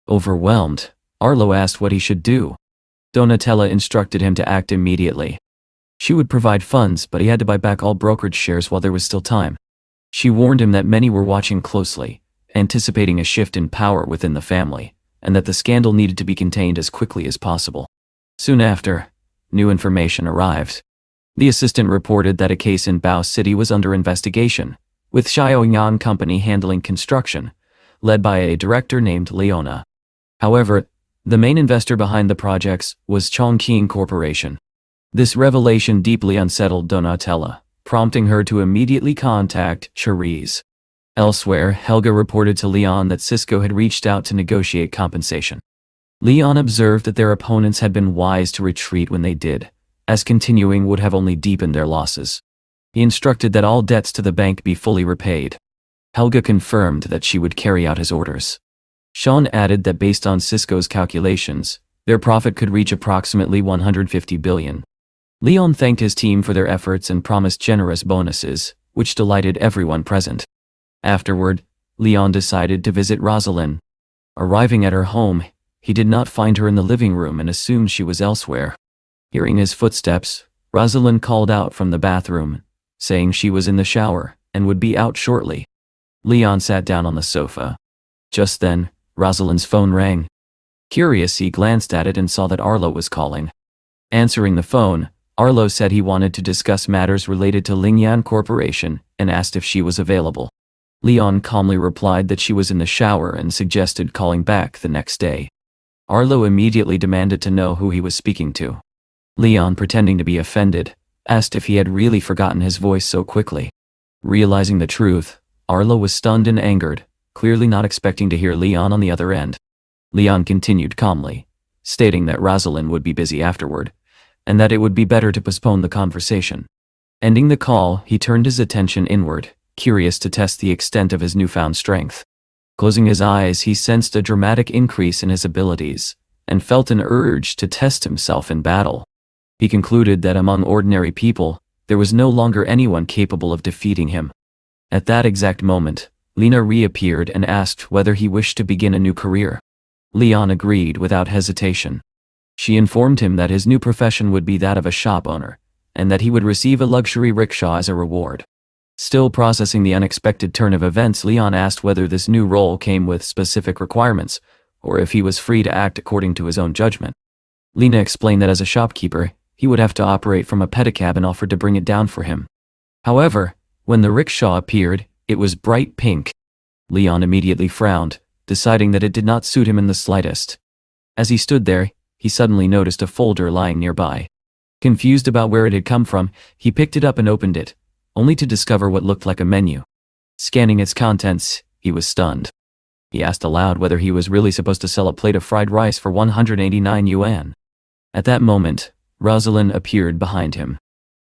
Overwhelmed, Arlo asked what he should do. Donatella instructed him to act immediately. She would provide funds, but he had to buy back all brokerage shares while there was still time. She warned him that many were watching closely, anticipating a shift in power within the family, and that the scandal needed to be contained as quickly as possible. Soon after, new information arrived. The assistant reported that a case in Bao City was under investigation, with Xiaoyan Company handling construction, led by a director named Leona. However, the main investor behind the projects was Chongqing Corporation. This revelation deeply unsettled Donatella, prompting her to immediately contact Cherise. Elsewhere, Helga reported to Leon that Cisco had reached out to negotiate compensation. Leon observed that their opponents had been wise to retreat when they did, as continuing would have only deepened their losses. He instructed that all debts to the bank be fully repaid. Helga confirmed that she would carry out his orders. Sean added that based on Cisco's calculations, their profit could reach approximately 150 billion. Leon thanked his team for their efforts and promised generous bonuses, which delighted everyone present. Afterward, Leon decided to visit Rosalind. Arriving at her home, he did not find her in the living room and assumed she was elsewhere. Hearing his footsteps, Rosalind called out from the bathroom, saying she was in the shower and would be out shortly. Leon sat down on the sofa. Just then, Rosalind's phone rang. Curious, he glanced at it and saw that Arlo was calling. Answering the phone, Arlo said he wanted to discuss matters related to Lingyan Corporation and asked if she was available. Leon calmly replied that she was in the shower and suggested calling back the next day. Arlo immediately demanded to know who he was speaking to. Leon, pretending to be offended, asked if he had really forgotten his voice so quickly. Realizing the truth, Arlo was stunned and angered, clearly not expecting to hear Leon on the other end. Leon continued calmly, stating that Rosalind would be busy afterward, and that it would be better to postpone the conversation. Ending the call, he turned his attention inward, curious to test the extent of his newfound strength. Closing his eyes, he sensed a dramatic increase in his abilities, and felt an urge to test himself in battle. He concluded that among ordinary people, there was no longer anyone capable of defeating him. At that exact moment, Lena reappeared and asked whether he wished to begin a new career. Leon agreed without hesitation. She informed him that his new profession would be that of a shop owner, and that he would receive a luxury rickshaw as a reward. Still processing the unexpected turn of events, Leon asked whether this new role came with specific requirements, or if he was free to act according to his own judgment. Lena explained that as a shopkeeper, he would have to operate from a pedicab and offered to bring it down for him. However, when the rickshaw appeared, it was bright pink. Leon immediately frowned, deciding that it did not suit him in the slightest. As he stood there, he suddenly noticed a folder lying nearby. Confused about where it had come from, he picked it up and opened it, only to discover what looked like a menu. Scanning its contents, he was stunned. He asked aloud whether he was really supposed to sell a plate of fried rice for 189 yuan. At that moment, Rosalind appeared behind him.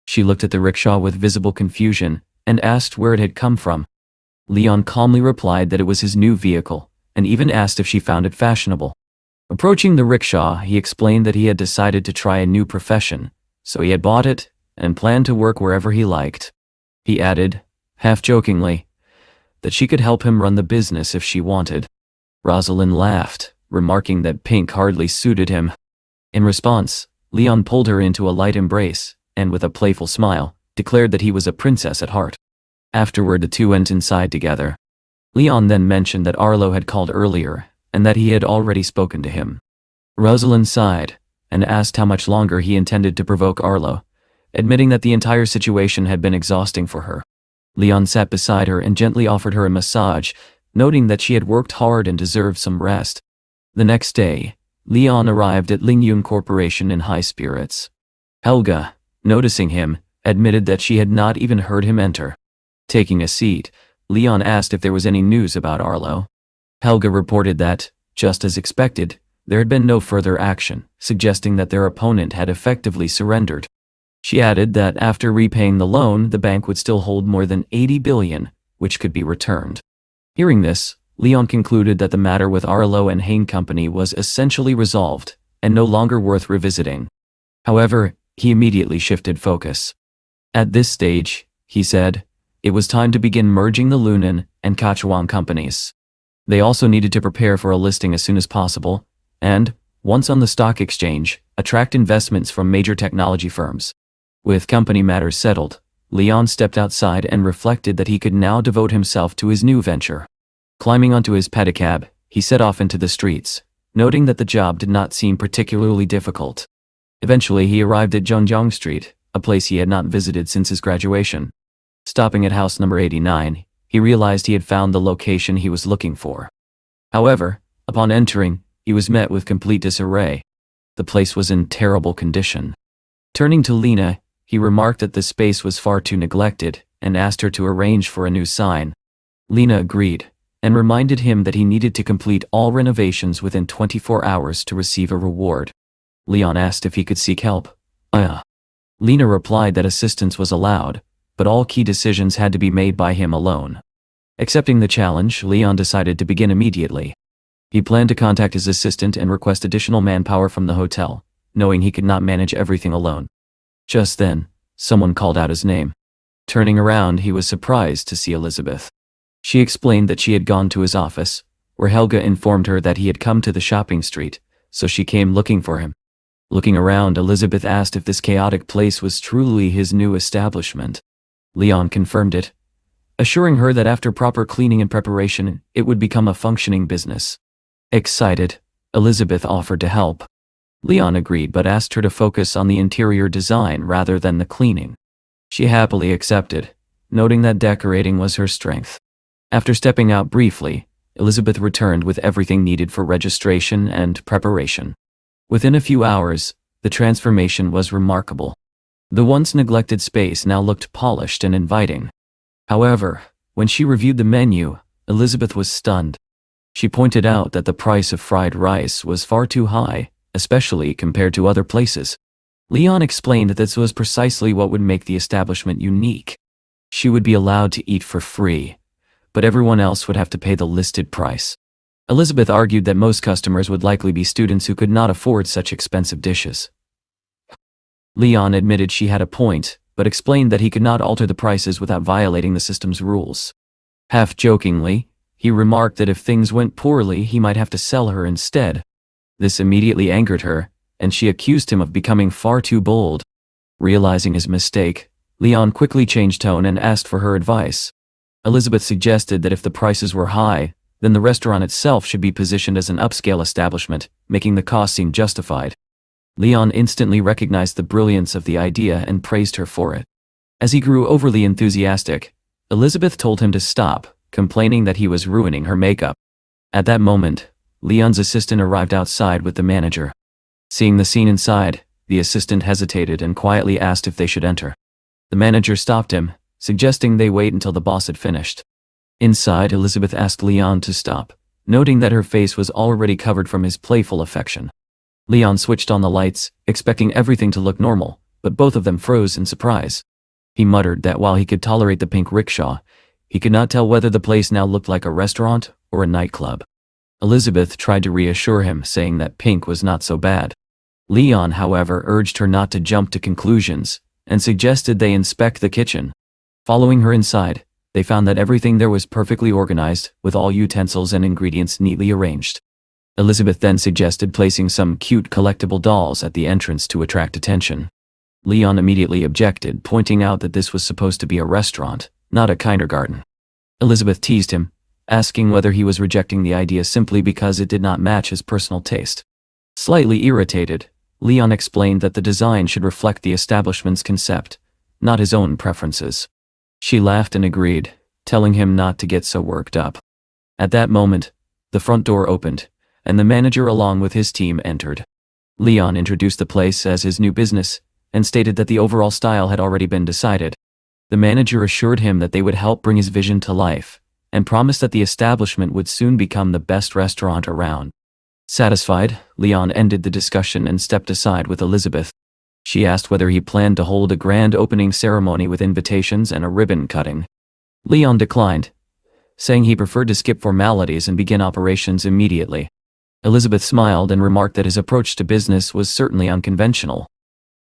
She looked at the rickshaw with visible confusion and asked where it had come from. Leon calmly replied that it was his new vehicle, and even asked if she found it fashionable. Approaching the rickshaw, he explained that he had decided to try a new profession, so he had bought it and planned to work wherever he liked. He added, half-jokingly, that she could help him run the business if she wanted. Rosalind laughed, remarking that pink hardly suited him. In response, Leon pulled her into a light embrace, and with a playful smile, declared that he was a princess at heart. Afterward, the two went inside together. Leon then mentioned that Arlo had called earlier, and that he had already spoken to him. Rosalind sighed, and asked how much longer he intended to provoke Arlo, admitting that the entire situation had been exhausting for her. Leon sat beside her and gently offered her a massage, noting that she had worked hard and deserved some rest. The next day, Leon arrived at Lingyun Corporation in high spirits. Helga, noticing him, admitted that she had not even heard him enter. Taking a seat, Leon asked if there was any news about Arlo. Helga reported that, just as expected, there had been no further action, suggesting that their opponent had effectively surrendered. She added that after repaying the loan, the bank would still hold more than 80 billion, which could be returned. Hearing this, Leon concluded that the matter with Arlo and Hain Company was essentially resolved, and no longer worth revisiting. However, he immediately shifted focus. At this stage, he said, it was time to begin merging the Lunan and Kachuan companies. They also needed to prepare for a listing as soon as possible, and, once on the stock exchange, attract investments from major technology firms. With company matters settled, Leon stepped outside and reflected that he could now devote himself to his new venture. Climbing onto his pedicab, he set off into the streets, noting that the job did not seem particularly difficult. Eventually he arrived at Zhongjiang Street, a place he had not visited since his graduation. Stopping at house number 89, he realized he had found the location he was looking for. However, upon entering, he was met with complete disarray. The place was in terrible condition. Turning to Lena, he remarked that the space was far too neglected and asked her to arrange for a new sign. Lena agreed, and reminded him that he needed to complete all renovations within 24 hours to receive a reward. Leon asked if he could seek help. Lena replied that assistance was allowed, but all key decisions had to be made by him alone. Accepting the challenge, Leon decided to begin immediately. He planned to contact his assistant and request additional manpower from the hotel, knowing he could not manage everything alone. Just then, someone called out his name. Turning around, he was surprised to see Elizabeth. She explained that she had gone to his office, where Helga informed her that he had come to the shopping street, so she came looking for him. Looking around, Elizabeth asked if this chaotic place was truly his new establishment. Leon confirmed it, assuring her that after proper cleaning and preparation, it would become a functioning business. Excited, Elizabeth offered to help. Leon agreed but asked her to focus on the interior design rather than the cleaning. She happily accepted, noting that decorating was her strength. After stepping out briefly, Elizabeth returned with everything needed for registration and preparation. Within a few hours, the transformation was remarkable. The once neglected space now looked polished and inviting. However, when she reviewed the menu, Elizabeth was stunned. She pointed out that the price of fried rice was far too high, especially compared to other places. Leon explained that this was precisely what would make the establishment unique. She would be allowed to eat for free, but everyone else would have to pay the listed price. Elizabeth argued that most customers would likely be students who could not afford such expensive dishes. Leon admitted she had a point, but explained that he could not alter the prices without violating the system's rules. Half-jokingly, he remarked that if things went poorly, he might have to sell her instead. This immediately angered her, and she accused him of becoming far too bold. Realizing his mistake, Leon quickly changed tone and asked for her advice. Elizabeth suggested that if the prices were high, then the restaurant itself should be positioned as an upscale establishment, making the cost seem justified. Leon instantly recognized the brilliance of the idea and praised her for it. As he grew overly enthusiastic, Elizabeth told him to stop, complaining that he was ruining her makeup. At that moment, Leon's assistant arrived outside with the manager. Seeing the scene inside, the assistant hesitated and quietly asked if they should enter. The manager stopped him, suggesting they wait until the boss had finished. Inside, Elizabeth asked Leon to stop, noting that her face was already covered from his playful affection. Leon switched on the lights, expecting everything to look normal, but both of them froze in surprise. He muttered that while he could tolerate the pink rickshaw, he could not tell whether the place now looked like a restaurant or a nightclub. Elizabeth tried to reassure him, saying that pink was not so bad. Leon, however, urged her not to jump to conclusions, and suggested they inspect the kitchen. Following her inside, they found that everything there was perfectly organized, with all utensils and ingredients neatly arranged. Elizabeth then suggested placing some cute collectible dolls at the entrance to attract attention. Leon immediately objected, pointing out that this was supposed to be a restaurant, not a kindergarten. Elizabeth teased him, asking whether he was rejecting the idea simply because it did not match his personal taste. Slightly irritated, Leon explained that the design should reflect the establishment's concept, not his own preferences. She laughed and agreed, telling him not to get so worked up. At that moment, the front door opened, and the manager along with his team entered. Leon introduced the place as his new business, and stated that the overall style had already been decided. The manager assured him that they would help bring his vision to life, and promised that the establishment would soon become the best restaurant around. Satisfied, Leon ended the discussion and stepped aside with Elizabeth. She asked whether he planned to hold a grand opening ceremony with invitations and a ribbon cutting. Leon declined, saying he preferred to skip formalities and begin operations immediately. Elizabeth smiled and remarked that his approach to business was certainly unconventional.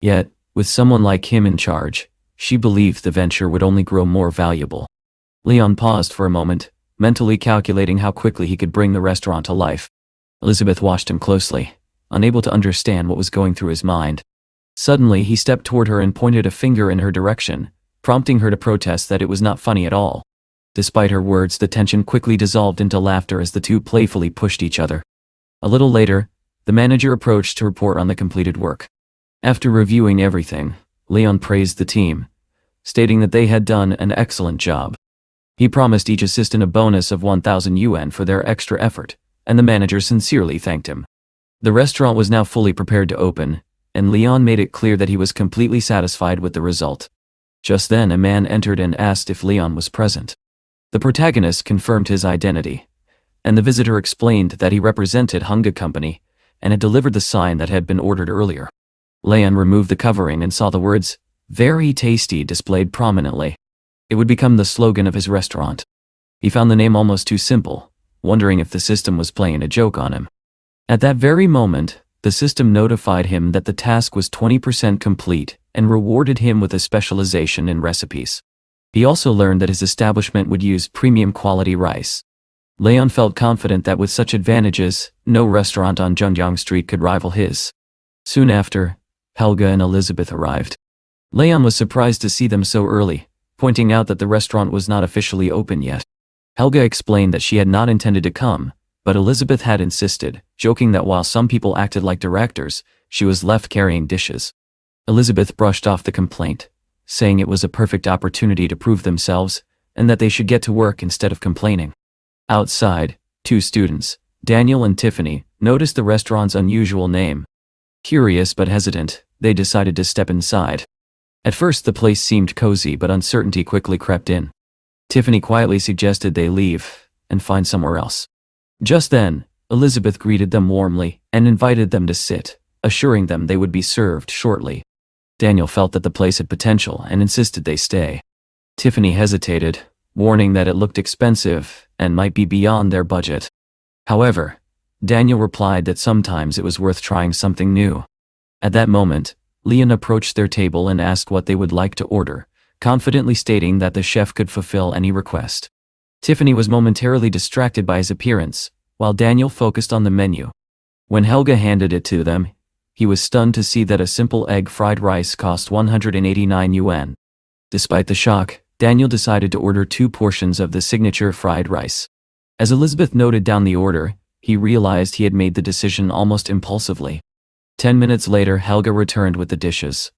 Yet, with someone like him in charge, she believed the venture would only grow more valuable. Leon paused for a moment, mentally calculating how quickly he could bring the restaurant to life. Elizabeth watched him closely, unable to understand what was going through his mind. Suddenly he stepped toward her and pointed a finger in her direction, prompting her to protest that it was not funny at all. Despite her words, the tension quickly dissolved into laughter as the two playfully pushed each other. A little later, the manager approached to report on the completed work. After reviewing everything, Leon praised the team, stating that they had done an excellent job. He promised each assistant a bonus of 1,000 yuan for their extra effort, and the manager sincerely thanked him. The restaurant was now fully prepared to open, and Leon made it clear that he was completely satisfied with the result. Just then a man entered and asked if Leon was present. The protagonist confirmed his identity, and the visitor explained that he represented Manhwa Company and had delivered the sign that had been ordered earlier. Leon removed the covering and saw the words, "Very tasty," displayed prominently. It would become the slogan of his restaurant. He found the name almost too simple, wondering if the system was playing a joke on him. At that very moment, the system notified him that the task was 20% complete and rewarded him with a specialization in recipes. He also learned that his establishment would use premium quality rice. Leon felt confident that with such advantages, no restaurant on Zhongyang Street could rival his. Soon after, Helga and Elizabeth arrived. Leon was surprised to see them so early, pointing out that the restaurant was not officially open yet. Helga explained that she had not intended to come, but Elizabeth had insisted, joking that while some people acted like directors, she was left carrying dishes. Elizabeth brushed off the complaint, saying it was a perfect opportunity to prove themselves, and that they should get to work instead of complaining. Outside, two students, Daniel and Tiffany, noticed the restaurant's unusual name. Curious but hesitant, they decided to step inside. At first the place seemed cozy, but uncertainty quickly crept in. Tiffany quietly suggested they leave and find somewhere else. Just then, Elizabeth greeted them warmly and invited them to sit, assuring them they would be served shortly. Daniel felt that the place had potential and insisted they stay. Tiffany hesitated, warning that it looked expensive and might be beyond their budget. However, Daniel replied that sometimes it was worth trying something new. At that moment, Leon approached their table and asked what they would like to order, confidently stating that the chef could fulfill any request. Tiffany was momentarily distracted by his appearance, while Daniel focused on the menu. When Helga handed it to them, he was stunned to see that a simple egg fried rice cost 189 yuan. Despite the shock, Daniel decided to order 2 portions of the signature fried rice. As Elizabeth noted down the order, he realized he had made the decision almost impulsively. 10 minutes later, Helga returned with the dishes.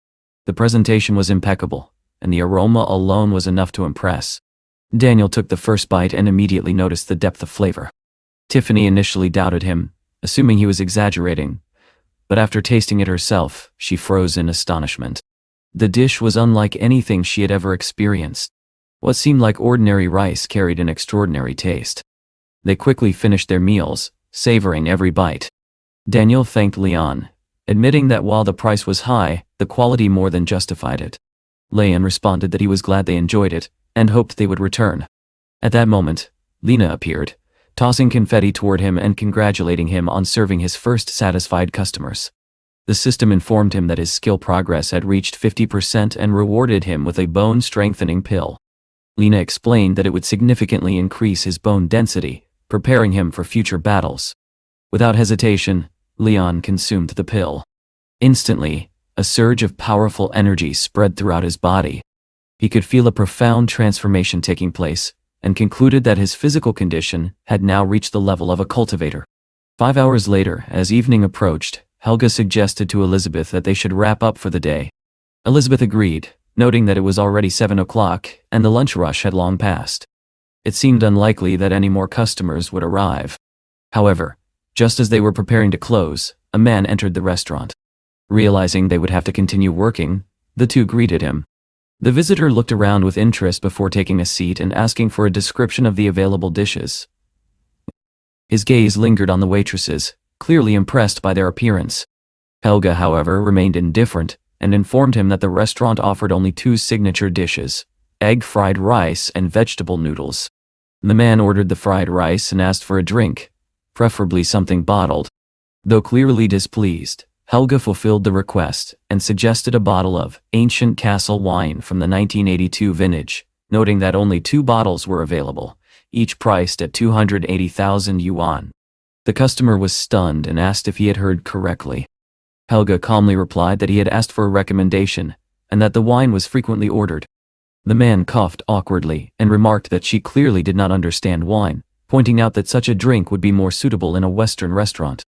The presentation was impeccable, and the aroma alone was enough to impress. Daniel took the first bite and immediately noticed the depth of flavor. Tiffany initially doubted him, assuming he was exaggerating, but after tasting it herself, she froze in astonishment. The dish was unlike anything she had ever experienced. What seemed like ordinary rice carried an extraordinary taste. They quickly finished their meals, savoring every bite. Daniel thanked Leon, admitting that while the price was high, the quality more than justified it. Leon responded that he was glad they enjoyed it, and hoped they would return. At that moment, Lena appeared, tossing confetti toward him and congratulating him on serving his first satisfied customers. The system informed him that his skill progress had reached 50% and rewarded him with a bone-strengthening pill. Lena explained that it would significantly increase his bone density, preparing him for future battles. Without hesitation, Leon consumed the pill. Instantly, a surge of powerful energy spread throughout his body. He could feel a profound transformation taking place, and concluded that his physical condition had now reached the level of a cultivator. 5 hours later, as evening approached, Helga suggested to Elizabeth that they should wrap up for the day. Elizabeth agreed, noting that it was already 7 o'clock, and the lunch rush had long passed. It seemed unlikely that any more customers would arrive. However, just as they were preparing to close, a man entered the restaurant. Realizing they would have to continue working, the two greeted him. The visitor looked around with interest before taking a seat and asking for a description of the available dishes. His gaze lingered on the waitresses, clearly impressed by their appearance. Helga, however, remained indifferent, and informed him that the restaurant offered only 2 signature dishes, egg fried rice and vegetable noodles. The man ordered the fried rice and asked for a drink, preferably something bottled. Though clearly displeased, Helga fulfilled the request and suggested a bottle of ancient castle wine from the 1982 vintage, noting that only 2 bottles were available, each priced at 280,000 yuan. The customer was stunned and asked if he had heard correctly. Helga calmly replied that he had asked for a recommendation, and that the wine was frequently ordered. The man coughed awkwardly and remarked that she clearly did not understand wine, pointing out that such a drink would be more suitable in a Western restaurant.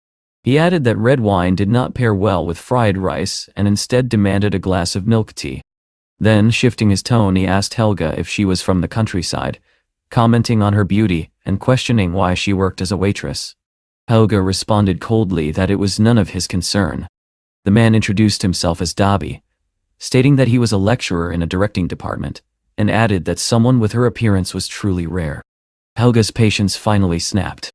He added that red wine did not pair well with fried rice and instead demanded a glass of milk tea. Then, shifting his tone, he asked Helga if she was from the countryside, commenting on her beauty and questioning why she worked as a waitress. Helga responded coldly that it was none of his concern. The man introduced himself as Dabi, stating that he was a lecturer in a directing department, and added that someone with her appearance was truly rare. Helga's patience finally snapped.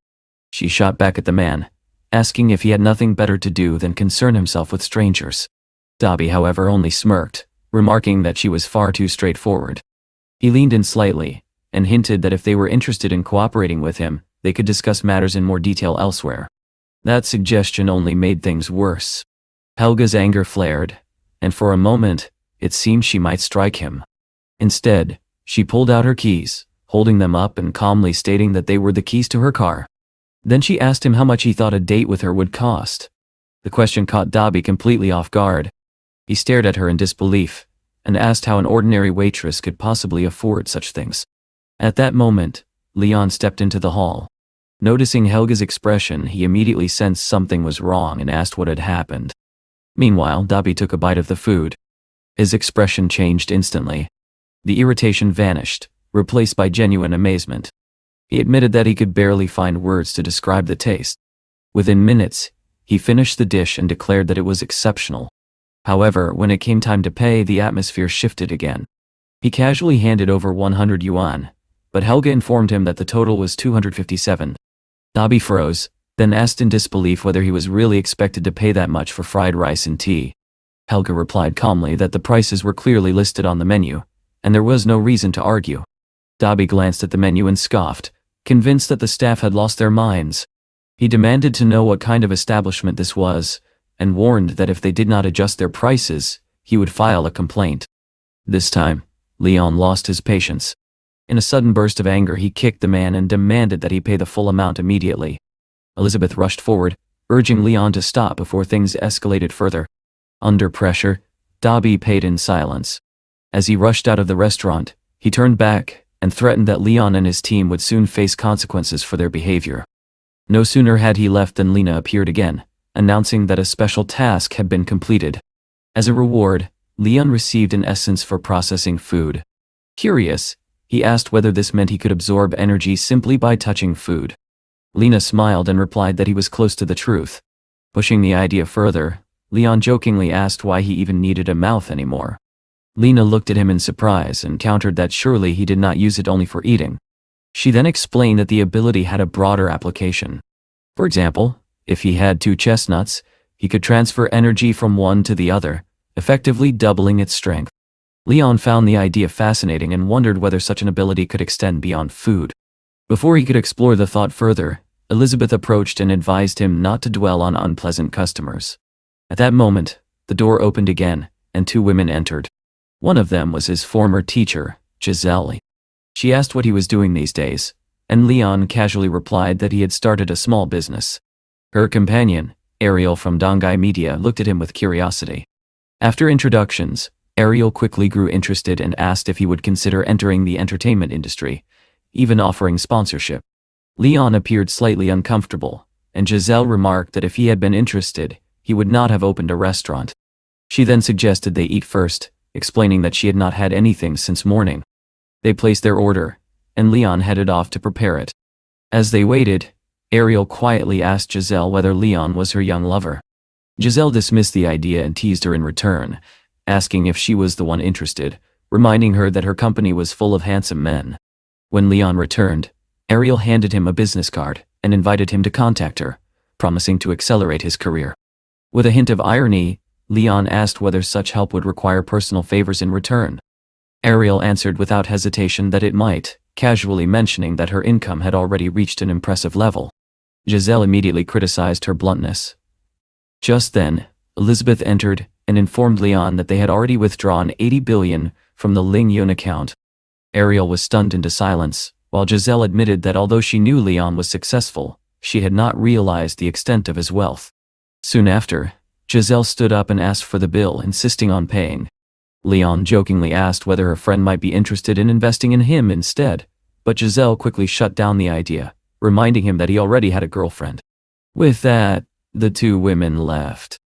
She shot back at the man, asking if he had nothing better to do than concern himself with strangers. Dabi, however, only smirked, remarking that she was far too straightforward. He leaned in slightly, and hinted that if they were interested in cooperating with him, they could discuss matters in more detail elsewhere. That suggestion only made things worse. Helga's anger flared, and for a moment, it seemed she might strike him. Instead, she pulled out her keys, holding them up and calmly stating that they were the keys to her car. Then she asked him how much he thought a date with her would cost. The question caught Dabi completely off guard. He stared at her in disbelief, and asked how an ordinary waitress could possibly afford such things. At that moment, Leon stepped into the hall. Noticing Helga's expression, he immediately sensed something was wrong and asked what had happened. Meanwhile, Dabi took a bite of the food. His expression changed instantly. The irritation vanished, replaced by genuine amazement. He admitted that he could barely find words to describe the taste. Within minutes, he finished the dish and declared that it was exceptional. However, when it came time to pay, the atmosphere shifted again. He casually handed over 100 yuan, but Helga informed him that the total was 257. Dabi froze, then asked in disbelief whether he was really expected to pay that much for fried rice and tea. Helga replied calmly that the prices were clearly listed on the menu, and there was no reason to argue. Dabi glanced at the menu and scoffed, convinced that the staff had lost their minds. He demanded to know what kind of establishment this was, and warned that if they did not adjust their prices, he would file a complaint. This time, Leon lost his patience. In a sudden burst of anger, he kicked the man and demanded that he pay the full amount immediately. Elizabeth rushed forward, urging Leon to stop before things escalated further. Under pressure, Dabi paid in silence. As he rushed out of the restaurant, he turned back and threatened that Leon and his team would soon face consequences for their behavior. No sooner had he left than Lena appeared again, announcing that a special task had been completed. As a reward, Leon received an essence for processing food. Curious, he asked whether this meant he could absorb energy simply by touching food. Lena smiled and replied that he was close to the truth. Pushing the idea further, Leon jokingly asked why he even needed a mouth anymore. Lena looked at him in surprise and countered that surely he did not use it only for eating. She then explained that the ability had a broader application. For example, if he had 2 chestnuts, he could transfer energy from one to the other, effectively doubling its strength. Leon found the idea fascinating and wondered whether such an ability could extend beyond food. Before he could explore the thought further, Elizabeth approached and advised him not to dwell on unpleasant customers. At that moment, the door opened again, and 2 women entered. One of them was his former teacher, Giselle. She asked what he was doing these days, and Leon casually replied that he had started a small business. Her companion, Ariel from Dongai Media, looked at him with curiosity. After introductions, Ariel quickly grew interested and asked if he would consider entering the entertainment industry, even offering sponsorship. Leon appeared slightly uncomfortable, and Giselle remarked that if he had been interested, he would not have opened a restaurant. She then suggested they eat first, explaining that she had not had anything since morning. They placed their order, and Leon headed off to prepare it. As they waited, Ariel quietly asked Giselle whether Leon was her young lover. Giselle dismissed the idea and teased her in return, asking if she was the one interested, reminding her that her company was full of handsome men. When Leon returned, Ariel handed him a business card and invited him to contact her, promising to accelerate his career. With a hint of irony, Leon asked whether such help would require personal favors in return. Ariel answered without hesitation that it might, casually mentioning that her income had already reached an impressive level. Giselle immediately criticized her bluntness. Just then, Elizabeth entered and informed Leon that they had already withdrawn 80 billion from the Ling Yun account. Ariel was stunned into silence, while Giselle admitted that although she knew Leon was successful, she had not realized the extent of his wealth. Soon after, Giselle stood up and asked for the bill, insisting on paying. Leon jokingly asked whether her friend might be interested in investing in him instead, but Giselle quickly shut down the idea, reminding him that he already had a girlfriend. With that, the two women left.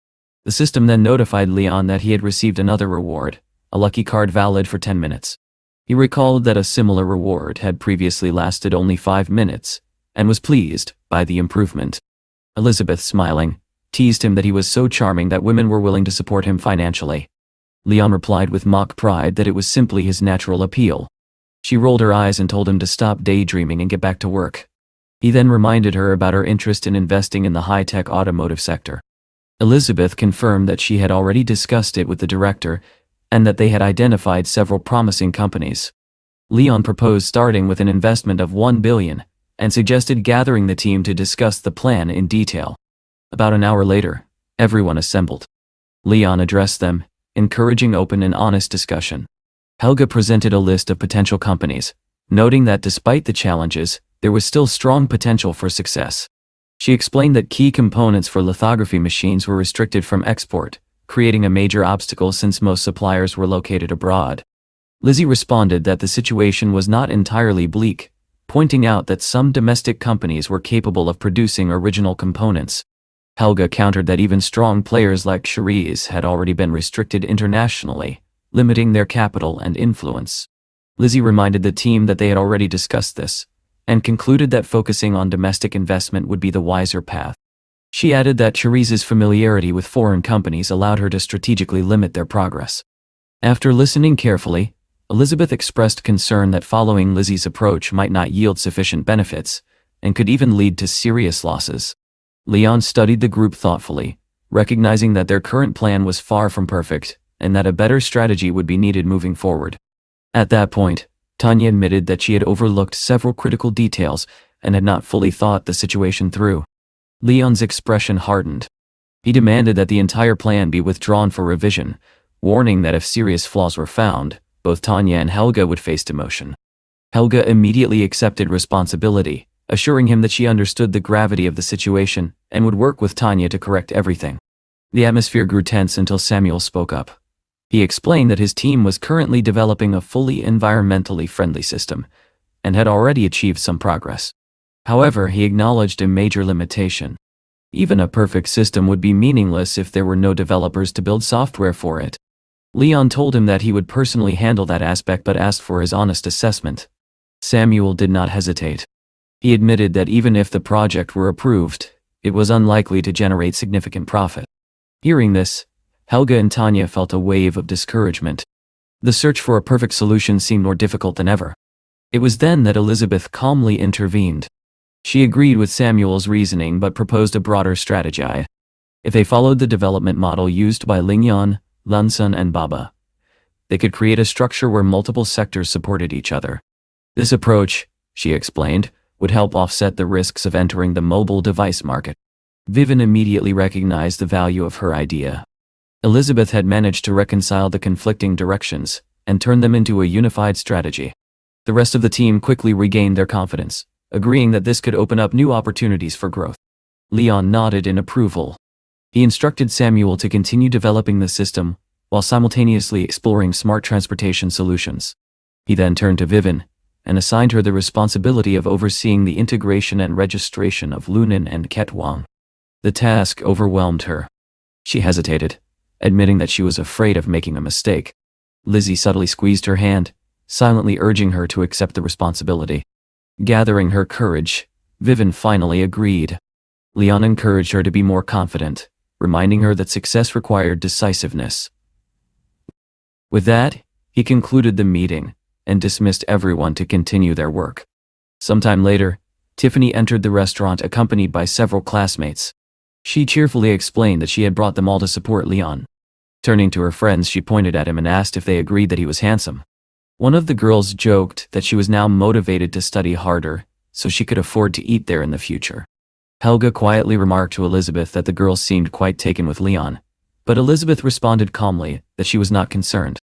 The system then notified Leon that he had received another reward, a lucky card valid for 10 minutes. He recalled that a similar reward had previously lasted only 5 minutes, and was pleased by the improvement. Elizabeth, smiling, teased him that he was so charming that women were willing to support him financially. Leon replied with mock pride that it was simply his natural appeal. She rolled her eyes and told him to stop daydreaming and get back to work. He then reminded her about her interest in investing in the high-tech automotive sector. Elizabeth confirmed that she had already discussed it with the director, and that they had identified several promising companies. Leon proposed starting with an investment of $1 billion, and suggested gathering the team to discuss the plan in detail. About an hour later, everyone assembled. Leon addressed them, encouraging open and honest discussion. Helga presented a list of potential companies, noting that despite the challenges, there was still strong potential for success. She explained that key components for lithography machines were restricted from export, creating a major obstacle since most suppliers were located abroad. Lizzie responded that the situation was not entirely bleak, pointing out that some domestic companies were capable of producing original components. Helga countered that even strong players like Cherise had already been restricted internationally, limiting their capital and influence. Lizzie reminded the team that they had already discussed this, and concluded that focusing on domestic investment would be the wiser path. She added that Cherise's familiarity with foreign companies allowed her to strategically limit their progress. After listening carefully, Elizabeth expressed concern that following Lizzie's approach might not yield sufficient benefits, and could even lead to serious losses. Leon studied the group thoughtfully, recognizing that their current plan was far from perfect, and that a better strategy would be needed moving forward. At that point, Tanya admitted that she had overlooked several critical details and had not fully thought the situation through. Leon's expression hardened. He demanded that the entire plan be withdrawn for revision, warning that if serious flaws were found, both Tanya and Helga would face demotion. Helga immediately accepted responsibility, assuring him that she understood the gravity of the situation and would work with Tanya to correct everything. The atmosphere grew tense until Samuel spoke up. He explained that his team was currently developing a fully environmentally friendly system, and had already achieved some progress. However, he acknowledged a major limitation. Even a perfect system would be meaningless if there were no developers to build software for it. Leon told him that he would personally handle that aspect but asked for his honest assessment. Samuel did not hesitate. He admitted that even if the project were approved, it was unlikely to generate significant profit. Hearing this, Helga and Tanya felt a wave of discouragement. The search for a perfect solution seemed more difficult than ever. It was then that Elizabeth calmly intervened. She agreed with Samuel's reasoning but proposed a broader strategy. If they followed the development model used by Lingyan, Lunsun and Baba, they could create a structure where multiple sectors supported each other. This approach, she explained, would help offset the risks of entering the mobile device market. Vivian immediately recognized the value of her idea. Elizabeth had managed to reconcile the conflicting directions and turn them into a unified strategy. The rest of the team quickly regained their confidence, agreeing that this could open up new opportunities for growth. Leon nodded in approval. He instructed Samuel to continue developing the system while simultaneously exploring smart transportation solutions. He then turned to Vivian and assigned her the responsibility of overseeing the integration and registration of Lunan and Ketwang. The task overwhelmed her. She hesitated, admitting that she was afraid of making a mistake. Lizzie subtly squeezed her hand, silently urging her to accept the responsibility. Gathering her courage, Vivian finally agreed. Leon encouraged her to be more confident, reminding her that success required decisiveness. With that, he concluded the meeting and dismissed everyone to continue their work. Sometime later, Tiffany entered the restaurant accompanied by several classmates. She cheerfully explained that she had brought them all to support Leon. Turning to her friends, she pointed at him and asked if they agreed that he was handsome. One of the girls joked that she was now motivated to study harder so she could afford to eat there in the future. Helga quietly remarked to Elizabeth that the girls seemed quite taken with Leon, but Elizabeth responded calmly that she was not concerned.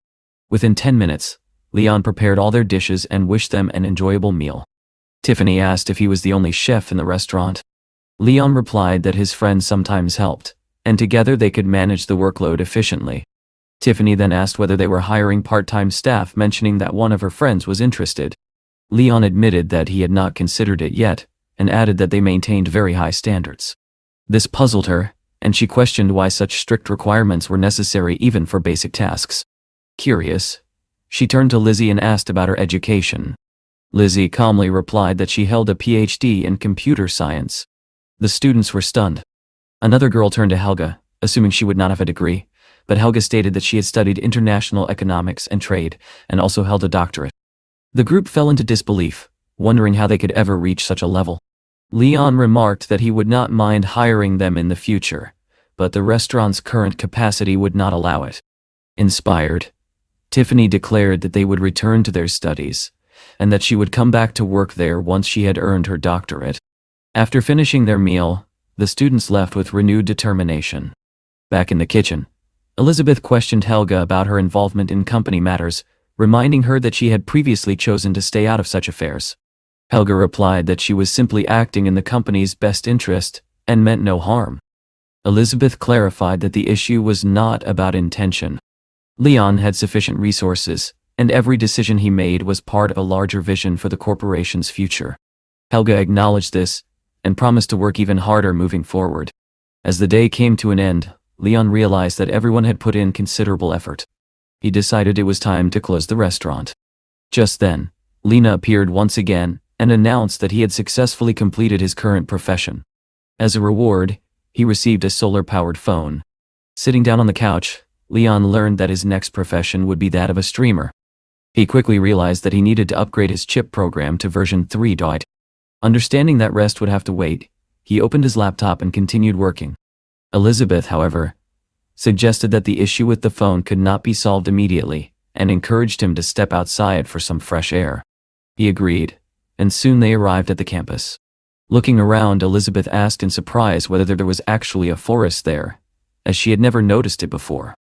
Within 10 minutes, Leon prepared all their dishes and wished them an enjoyable meal. Tiffany asked if he was the only chef in the restaurant. Leon replied that his friends sometimes helped, and together they could manage the workload efficiently. Tiffany then asked whether they were hiring part-time staff, mentioning that one of her friends was interested. Leon admitted that he had not considered it yet, and added that they maintained very high standards. This puzzled her, and she questioned why such strict requirements were necessary even for basic tasks. Curious, she turned to Lizzie and asked about her education. Lizzie calmly replied that she held a PhD in computer science. The students were stunned. Another girl turned to Helga, assuming she would not have a degree, but Helga stated that she had studied international economics and trade, and also held a doctorate. The group fell into disbelief, wondering how they could ever reach such a level. Leon remarked that he would not mind hiring them in the future, but the restaurant's current capacity would not allow it. Inspired, Tiffany declared that they would return to their studies, and that she would come back to work there once she had earned her doctorate. After finishing their meal, the students left with renewed determination. Back in the kitchen, Elizabeth questioned Helga about her involvement in company matters, reminding her that she had previously chosen to stay out of such affairs. Helga replied that she was simply acting in the company's best interest and meant no harm. Elizabeth clarified that the issue was not about intention. Leon had sufficient resources, and every decision he made was part of a larger vision for the corporation's future. Helga acknowledged this, and promised to work even harder moving forward. As the day came to an end, Leon realized that everyone had put in considerable effort. He decided it was time to close the restaurant. Just then, Lena appeared once again and announced that he had successfully completed his current profession. As a reward, he received a solar-powered phone. Sitting down on the couch, Leon learned that his next profession would be that of a streamer. He quickly realized that he needed to upgrade his chip program to version 3. Understanding that rest would have to wait, he opened his laptop and continued working. Elizabeth, however, suggested that the issue with the phone could not be solved immediately, and encouraged him to step outside for some fresh air. He agreed, and soon they arrived at the campus. Looking around, Elizabeth asked in surprise whether there was actually a forest there, as she had never noticed it before.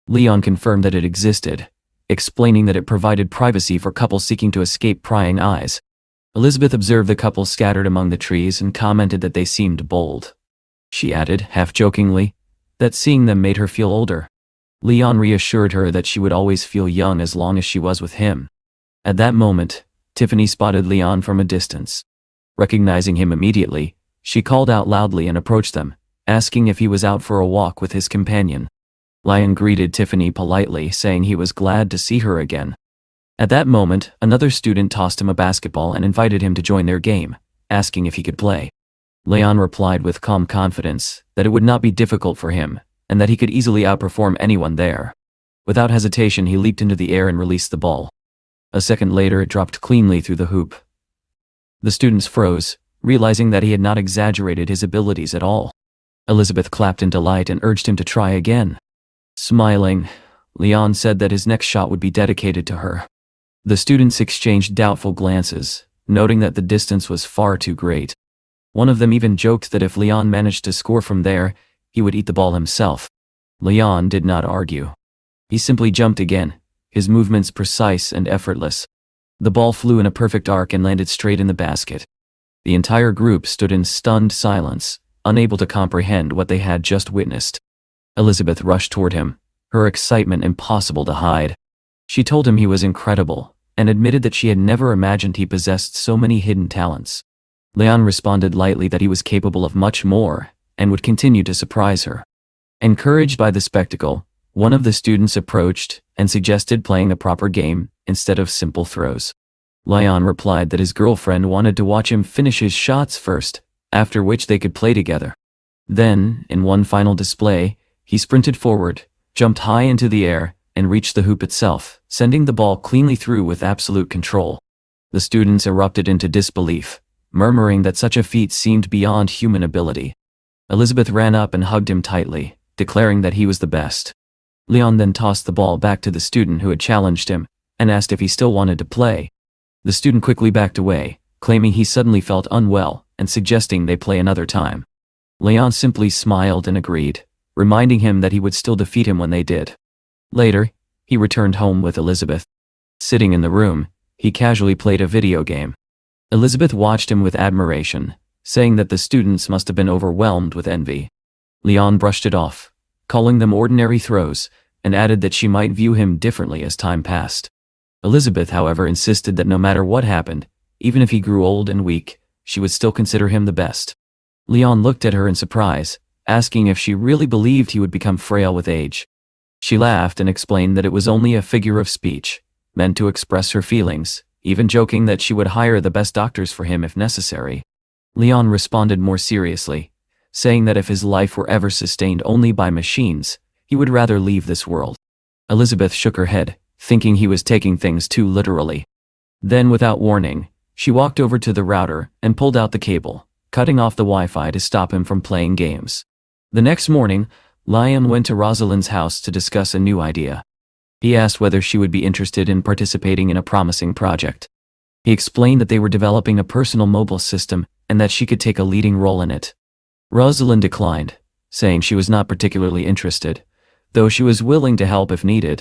Leon confirmed that it existed, explaining that it provided privacy for couples seeking to escape prying eyes. Elizabeth observed the couple scattered among the trees and commented that they seemed bold. She added, half-jokingly, that seeing them made her feel older. Leon reassured her that she would always feel young as long as she was with him. At that moment, Tiffany spotted Leon from a distance. Recognizing him immediately, she called out loudly and approached them, asking if he was out for a walk with his companion. Leon greeted Tiffany politely, saying he was glad to see her again. At that moment, another student tossed him a basketball and invited him to join their game, asking if he could play. Leon replied with calm confidence that it would not be difficult for him, and that he could easily outperform anyone there. Without hesitation, he leaped into the air and released the ball. A second later, it dropped cleanly through the hoop. The students froze, realizing that he had not exaggerated his abilities at all. Elizabeth clapped in delight and urged him to try again. Smiling, Leon said that his next shot would be dedicated to her. The students exchanged doubtful glances, noting that the distance was far too great. One of them even joked that if Leon managed to score from there, he would eat the ball himself. Leon did not argue. He simply jumped again, his movements precise and effortless. The ball flew in a perfect arc and landed straight in the basket. The entire group stood in stunned silence, unable to comprehend what they had just witnessed. Elizabeth rushed toward him, her excitement impossible to hide. She told him he was incredible, and admitted that she had never imagined he possessed so many hidden talents. Leon responded lightly that he was capable of much more, and would continue to surprise her. Encouraged by the spectacle, one of the students approached and suggested playing a proper game instead of simple throws. Leon replied that his girlfriend wanted to watch him finish his shots first, after which they could play together. Then, in one final display, he sprinted forward, jumped high into the air, and reached the hoop itself, sending the ball cleanly through with absolute control. The students erupted into disbelief, murmuring that such a feat seemed beyond human ability. Elizabeth ran up and hugged him tightly, declaring that he was the best. Leon then tossed the ball back to the student who had challenged him, and asked if he still wanted to play. The student quickly backed away, claiming he suddenly felt unwell, and suggesting they play another time. Leon simply smiled and agreed, reminding him that he would still defeat him when they did. Later, he returned home with Elizabeth. Sitting in the room, he casually played a video game. Elizabeth watched him with admiration, saying that the students must have been overwhelmed with envy. Leon brushed it off, calling them ordinary throws, and added that she might view him differently as time passed. Elizabeth, however, insisted that no matter what happened, even if he grew old and weak, she would still consider him the best. Leon looked at her in surprise, asking if she really believed he would become frail with age. She laughed and explained that it was only a figure of speech, meant to express her feelings, even joking that she would hire the best doctors for him if necessary. Leon responded more seriously, saying that if his life were ever sustained only by machines, he would rather leave this world. Elizabeth shook her head, thinking he was taking things too literally. Then, without warning, she walked over to the router and pulled out the cable, cutting off the Wi-Fi to stop him from playing games. The next morning, Leon went to Rosalind's house to discuss a new idea. He asked whether she would be interested in participating in a promising project. He explained that they were developing a personal mobile system and that she could take a leading role in it. Rosalind declined, saying she was not particularly interested, though she was willing to help if needed.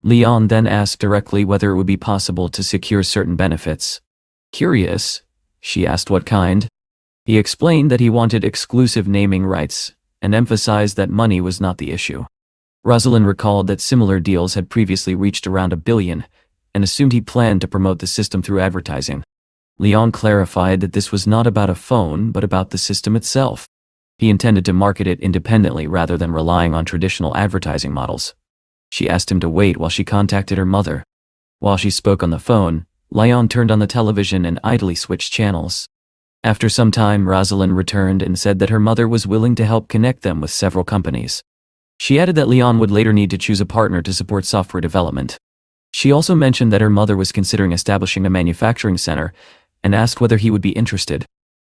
Leon then asked directly whether it would be possible to secure certain benefits. Curious, she asked what kind. He explained that he wanted exclusive naming rights, and emphasized that money was not the issue. Rosalind recalled that similar deals had previously reached around $1 billion, and assumed he planned to promote the system through advertising. Leon clarified that this was not about a phone but about the system itself. He intended to market it independently rather than relying on traditional advertising models. She asked him to wait while she contacted her mother. While she spoke on the phone, Leon turned on the television and idly switched channels. After some time, Rosalind returned and said that her mother was willing to help connect them with several companies. She added that Leon would later need to choose a partner to support software development. She also mentioned that her mother was considering establishing a manufacturing center and asked whether he would be interested.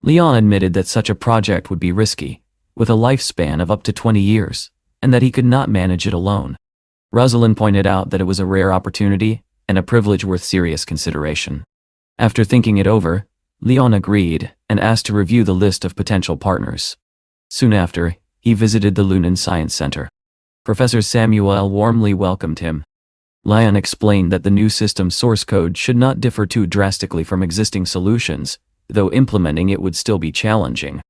Leon admitted that such a project would be risky, with a lifespan of up to 20 years, and that he could not manage it alone. Rosalind pointed out that it was a rare opportunity and a privilege worth serious consideration. After thinking it over, Leon agreed and asked to review the list of potential partners. Soon after, he visited the Lunan Science Center. Professor Samuel warmly welcomed him. Leon explained that the new system's source code should not differ too drastically from existing solutions, though implementing it would still be challenging.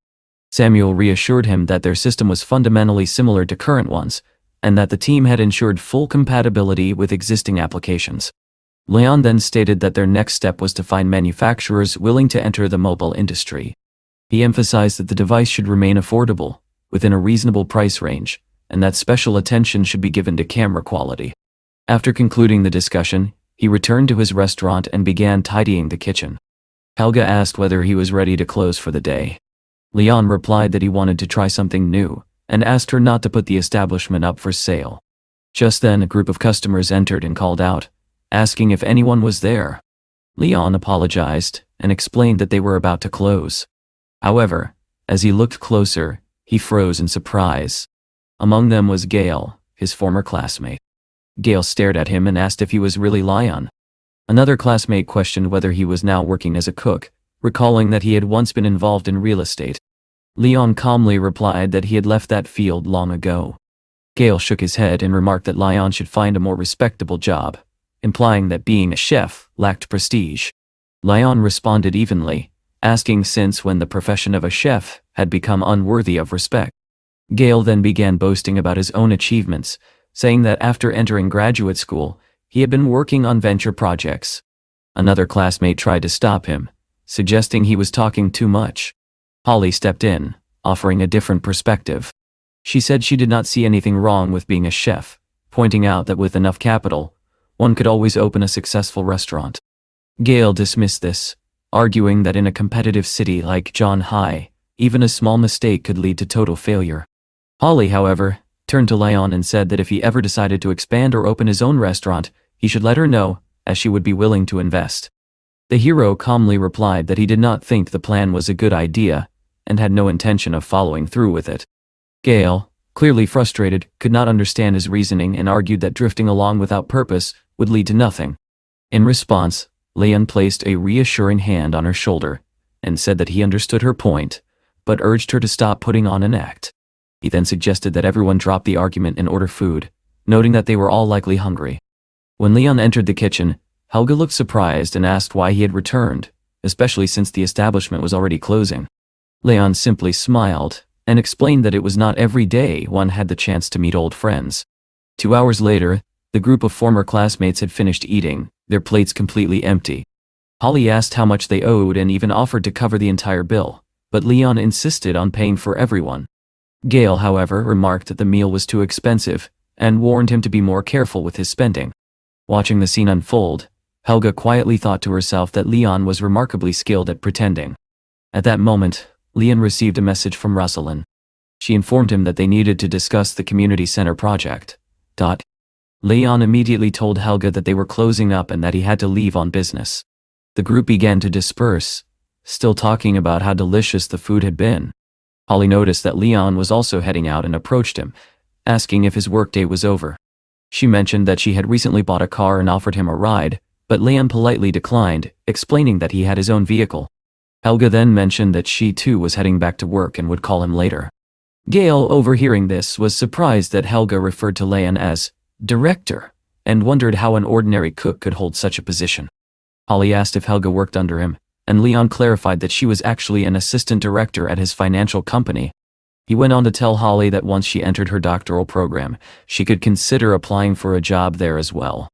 Samuel reassured him that their system was fundamentally similar to current ones, and that the team had ensured full compatibility with existing applications. Leon then stated that their next step was to find manufacturers willing to enter the mobile industry. He emphasized that the device should remain affordable, within a reasonable price range, and that special attention should be given to camera quality. After concluding the discussion, he returned to his restaurant and began tidying the kitchen. Helga asked whether he was ready to close for the day. Leon replied that he wanted to try something new, and asked her not to put the establishment up for sale. Just then, a group of customers entered and called out, asking if anyone was there. Leon apologized and explained that they were about to close. However, as he looked closer, he froze in surprise. Among them was Gail, his former classmate. Gail stared at him and asked if he was really Leon. Another classmate questioned whether he was now working as a cook, recalling that he had once been involved in real estate. Leon calmly replied that he had left that field long ago. Gail shook his head and remarked that Leon should find a more respectable job, implying that being a chef lacked prestige. Leon responded evenly, asking since when the profession of a chef had become unworthy of respect. Gail then began boasting about his own achievements, saying that after entering graduate school, he had been working on venture projects. Another classmate tried to stop him, suggesting he was talking too much. Holly stepped in, offering a different perspective. She said she did not see anything wrong with being a chef, pointing out that with enough capital, one could always open a successful restaurant. Gail dismissed this, arguing that in a competitive city like Shanghai, even a small mistake could lead to total failure. Holly, however, turned to Leon and said that if he ever decided to expand or open his own restaurant, he should let her know, as she would be willing to invest. The hero calmly replied that he did not think the plan was a good idea, and had no intention of following through with it. Gail, clearly frustrated, could not understand his reasoning and argued that drifting along without purpose would lead to nothing. In response, Leon placed a reassuring hand on her shoulder, and said that he understood her point, but urged her to stop putting on an act. He then suggested that everyone drop the argument and order food, noting that they were all likely hungry. When Leon entered the kitchen, Helga looked surprised and asked why he had returned, especially since the establishment was already closing. Leon simply smiled, and explained that it was not every day one had the chance to meet old friends. 2 hours later, the group of former classmates had finished eating, their plates completely empty. Holly asked how much they owed and even offered to cover the entire bill, but Leon insisted on paying for everyone. Gail, however, remarked that the meal was too expensive, and warned him to be more careful with his spending. Watching the scene unfold, Helga quietly thought to herself that Leon was remarkably skilled at pretending. At that moment, Leon received a message from Rosalind. She informed him that they needed to discuss the community center project. Leon immediately told Helga that they were closing up and that he had to leave on business. The group began to disperse, still talking about how delicious the food had been. Holly noticed that Leon was also heading out and approached him, asking if his workday was over. She mentioned that she had recently bought a car and offered him a ride, but Leon politely declined, explaining that he had his own vehicle. Helga then mentioned that she too was heading back to work and would call him later. Gail, overhearing this, was surprised that Helga referred to Leon as director, and wondered how an ordinary cook could hold such a position. Holly asked if Helga worked under him, and Leon clarified that she was actually an assistant director at his financial company. He went on to tell Holly that once she entered her doctoral program, she could consider applying for a job there as well.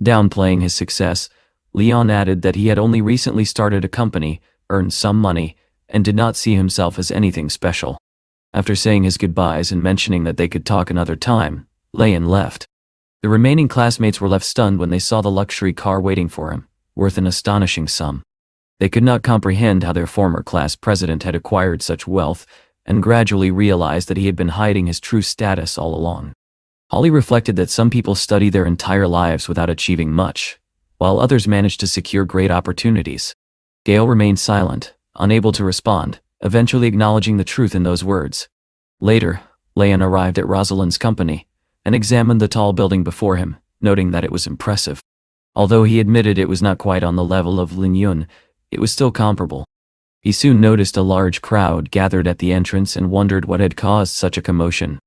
Downplaying his success, Leon added that he had only recently started a company, earned some money, and did not see himself as anything special. After saying his goodbyes and mentioning that they could talk another time, Leon left. The remaining classmates were left stunned when they saw the luxury car waiting for him, worth an astonishing sum. They could not comprehend how their former class president had acquired such wealth, and gradually realized that he had been hiding his true status all along. Holly reflected that some people study their entire lives without achieving much, while others manage to secure great opportunities. Gail remained silent, unable to respond, eventually acknowledging the truth in those words. Later, Leon arrived at Rosalind's company, and examined the tall building before him, noting that it was impressive. Although he admitted it was not quite on the level of Lin Yun, it was still comparable. He soon noticed a large crowd gathered at the entrance and wondered what had caused such a commotion.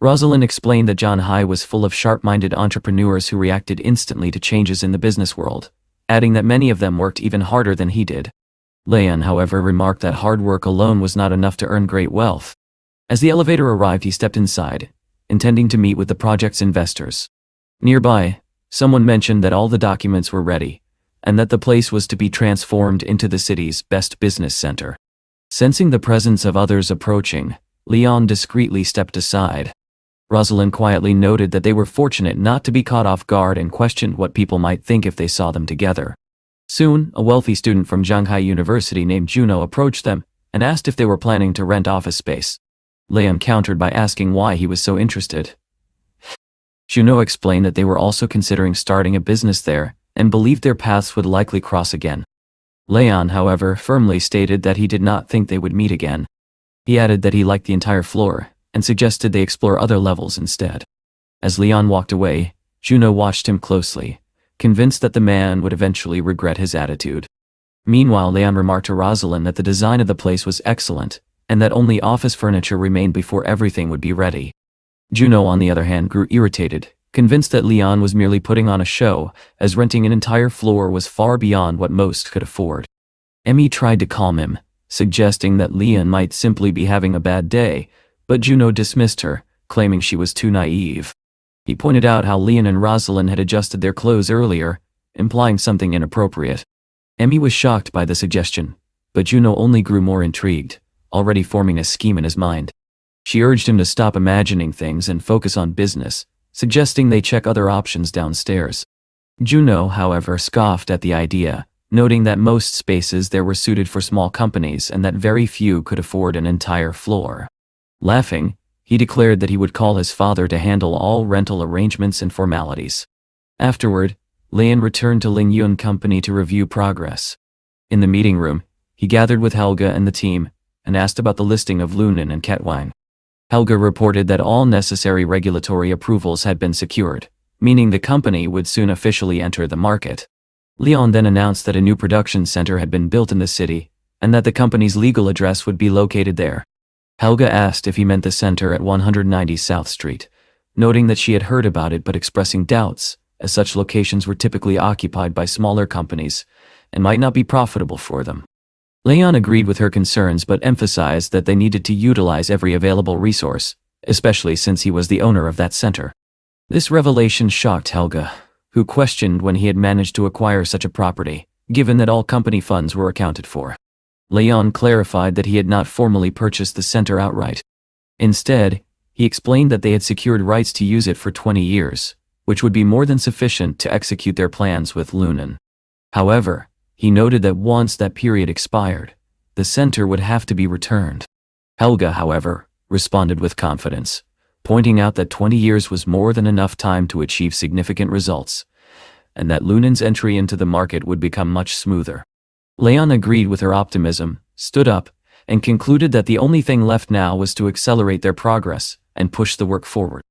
Rosalind explained that John Hai was full of sharp-minded entrepreneurs who reacted instantly to changes in the business world, adding that many of them worked even harder than he did. Leon, however, remarked that hard work alone was not enough to earn great wealth. As the elevator arrived, he stepped inside, intending to meet with the project's investors. Nearby, someone mentioned that all the documents were ready, and that the place was to be transformed into the city's best business center. Sensing the presence of others approaching, Leon discreetly stepped aside. Rosalind quietly noted that they were fortunate not to be caught off guard and questioned what people might think if they saw them together. Soon, a wealthy student from Shanghai University named Juno approached them and asked if they were planning to rent office space. Leon countered by asking why he was so interested. Juno explained that they were also considering starting a business there and believed their paths would likely cross again. Leon, however, firmly stated that he did not think they would meet again. He added that he liked the entire floor and suggested they explore other levels instead. As Leon walked away, Juno watched him closely, convinced that the man would eventually regret his attitude. Meanwhile, Leon remarked to Rosalind that the design of the place was excellent, and that only office furniture remained before everything would be ready. Juno, on the other hand, grew irritated, convinced that Leon was merely putting on a show, as renting an entire floor was far beyond what most could afford. Emmy tried to calm him, suggesting that Leon might simply be having a bad day, but Juno dismissed her, claiming she was too naive. He pointed out how Leon and Rosalind had adjusted their clothes earlier, implying something inappropriate. Emmy was shocked by the suggestion, but Juno only grew more intrigued, already forming a scheme in his mind. She urged him to stop imagining things and focus on business, suggesting they check other options downstairs. Juno, however, scoffed at the idea, noting that most spaces there were suited for small companies and that very few could afford an entire floor. Laughing, he declared that he would call his father to handle all rental arrangements and formalities. Afterward, Leon returned to Ling Yun Company to review progress. In the meeting room, he gathered with Helga and the team, and asked about the listing of Lunan and Ketwine. Helga reported that all necessary regulatory approvals had been secured, meaning the company would soon officially enter the market. Leon then announced that a new production center had been built in the city, and that the company's legal address would be located there. Helga asked if he meant the center at 190 South Street, noting that she had heard about it but expressing doubts, as such locations were typically occupied by smaller companies and might not be profitable for them. Leon agreed with her concerns but emphasized that they needed to utilize every available resource, especially since he was the owner of that center. This revelation shocked Helga, who questioned when he had managed to acquire such a property, given that all company funds were accounted for. Leon clarified that he had not formally purchased the center outright. Instead, he explained that they had secured rights to use it for 20 years, which would be more than sufficient to execute their plans with Lunan. However, he noted that once that period expired, the center would have to be returned. Helga, however, responded with confidence, pointing out that 20 years was more than enough time to achieve significant results, and that Lunan's entry into the market would become much smoother. Leon agreed with her optimism, stood up, and concluded that the only thing left now was to accelerate their progress and push the work forward.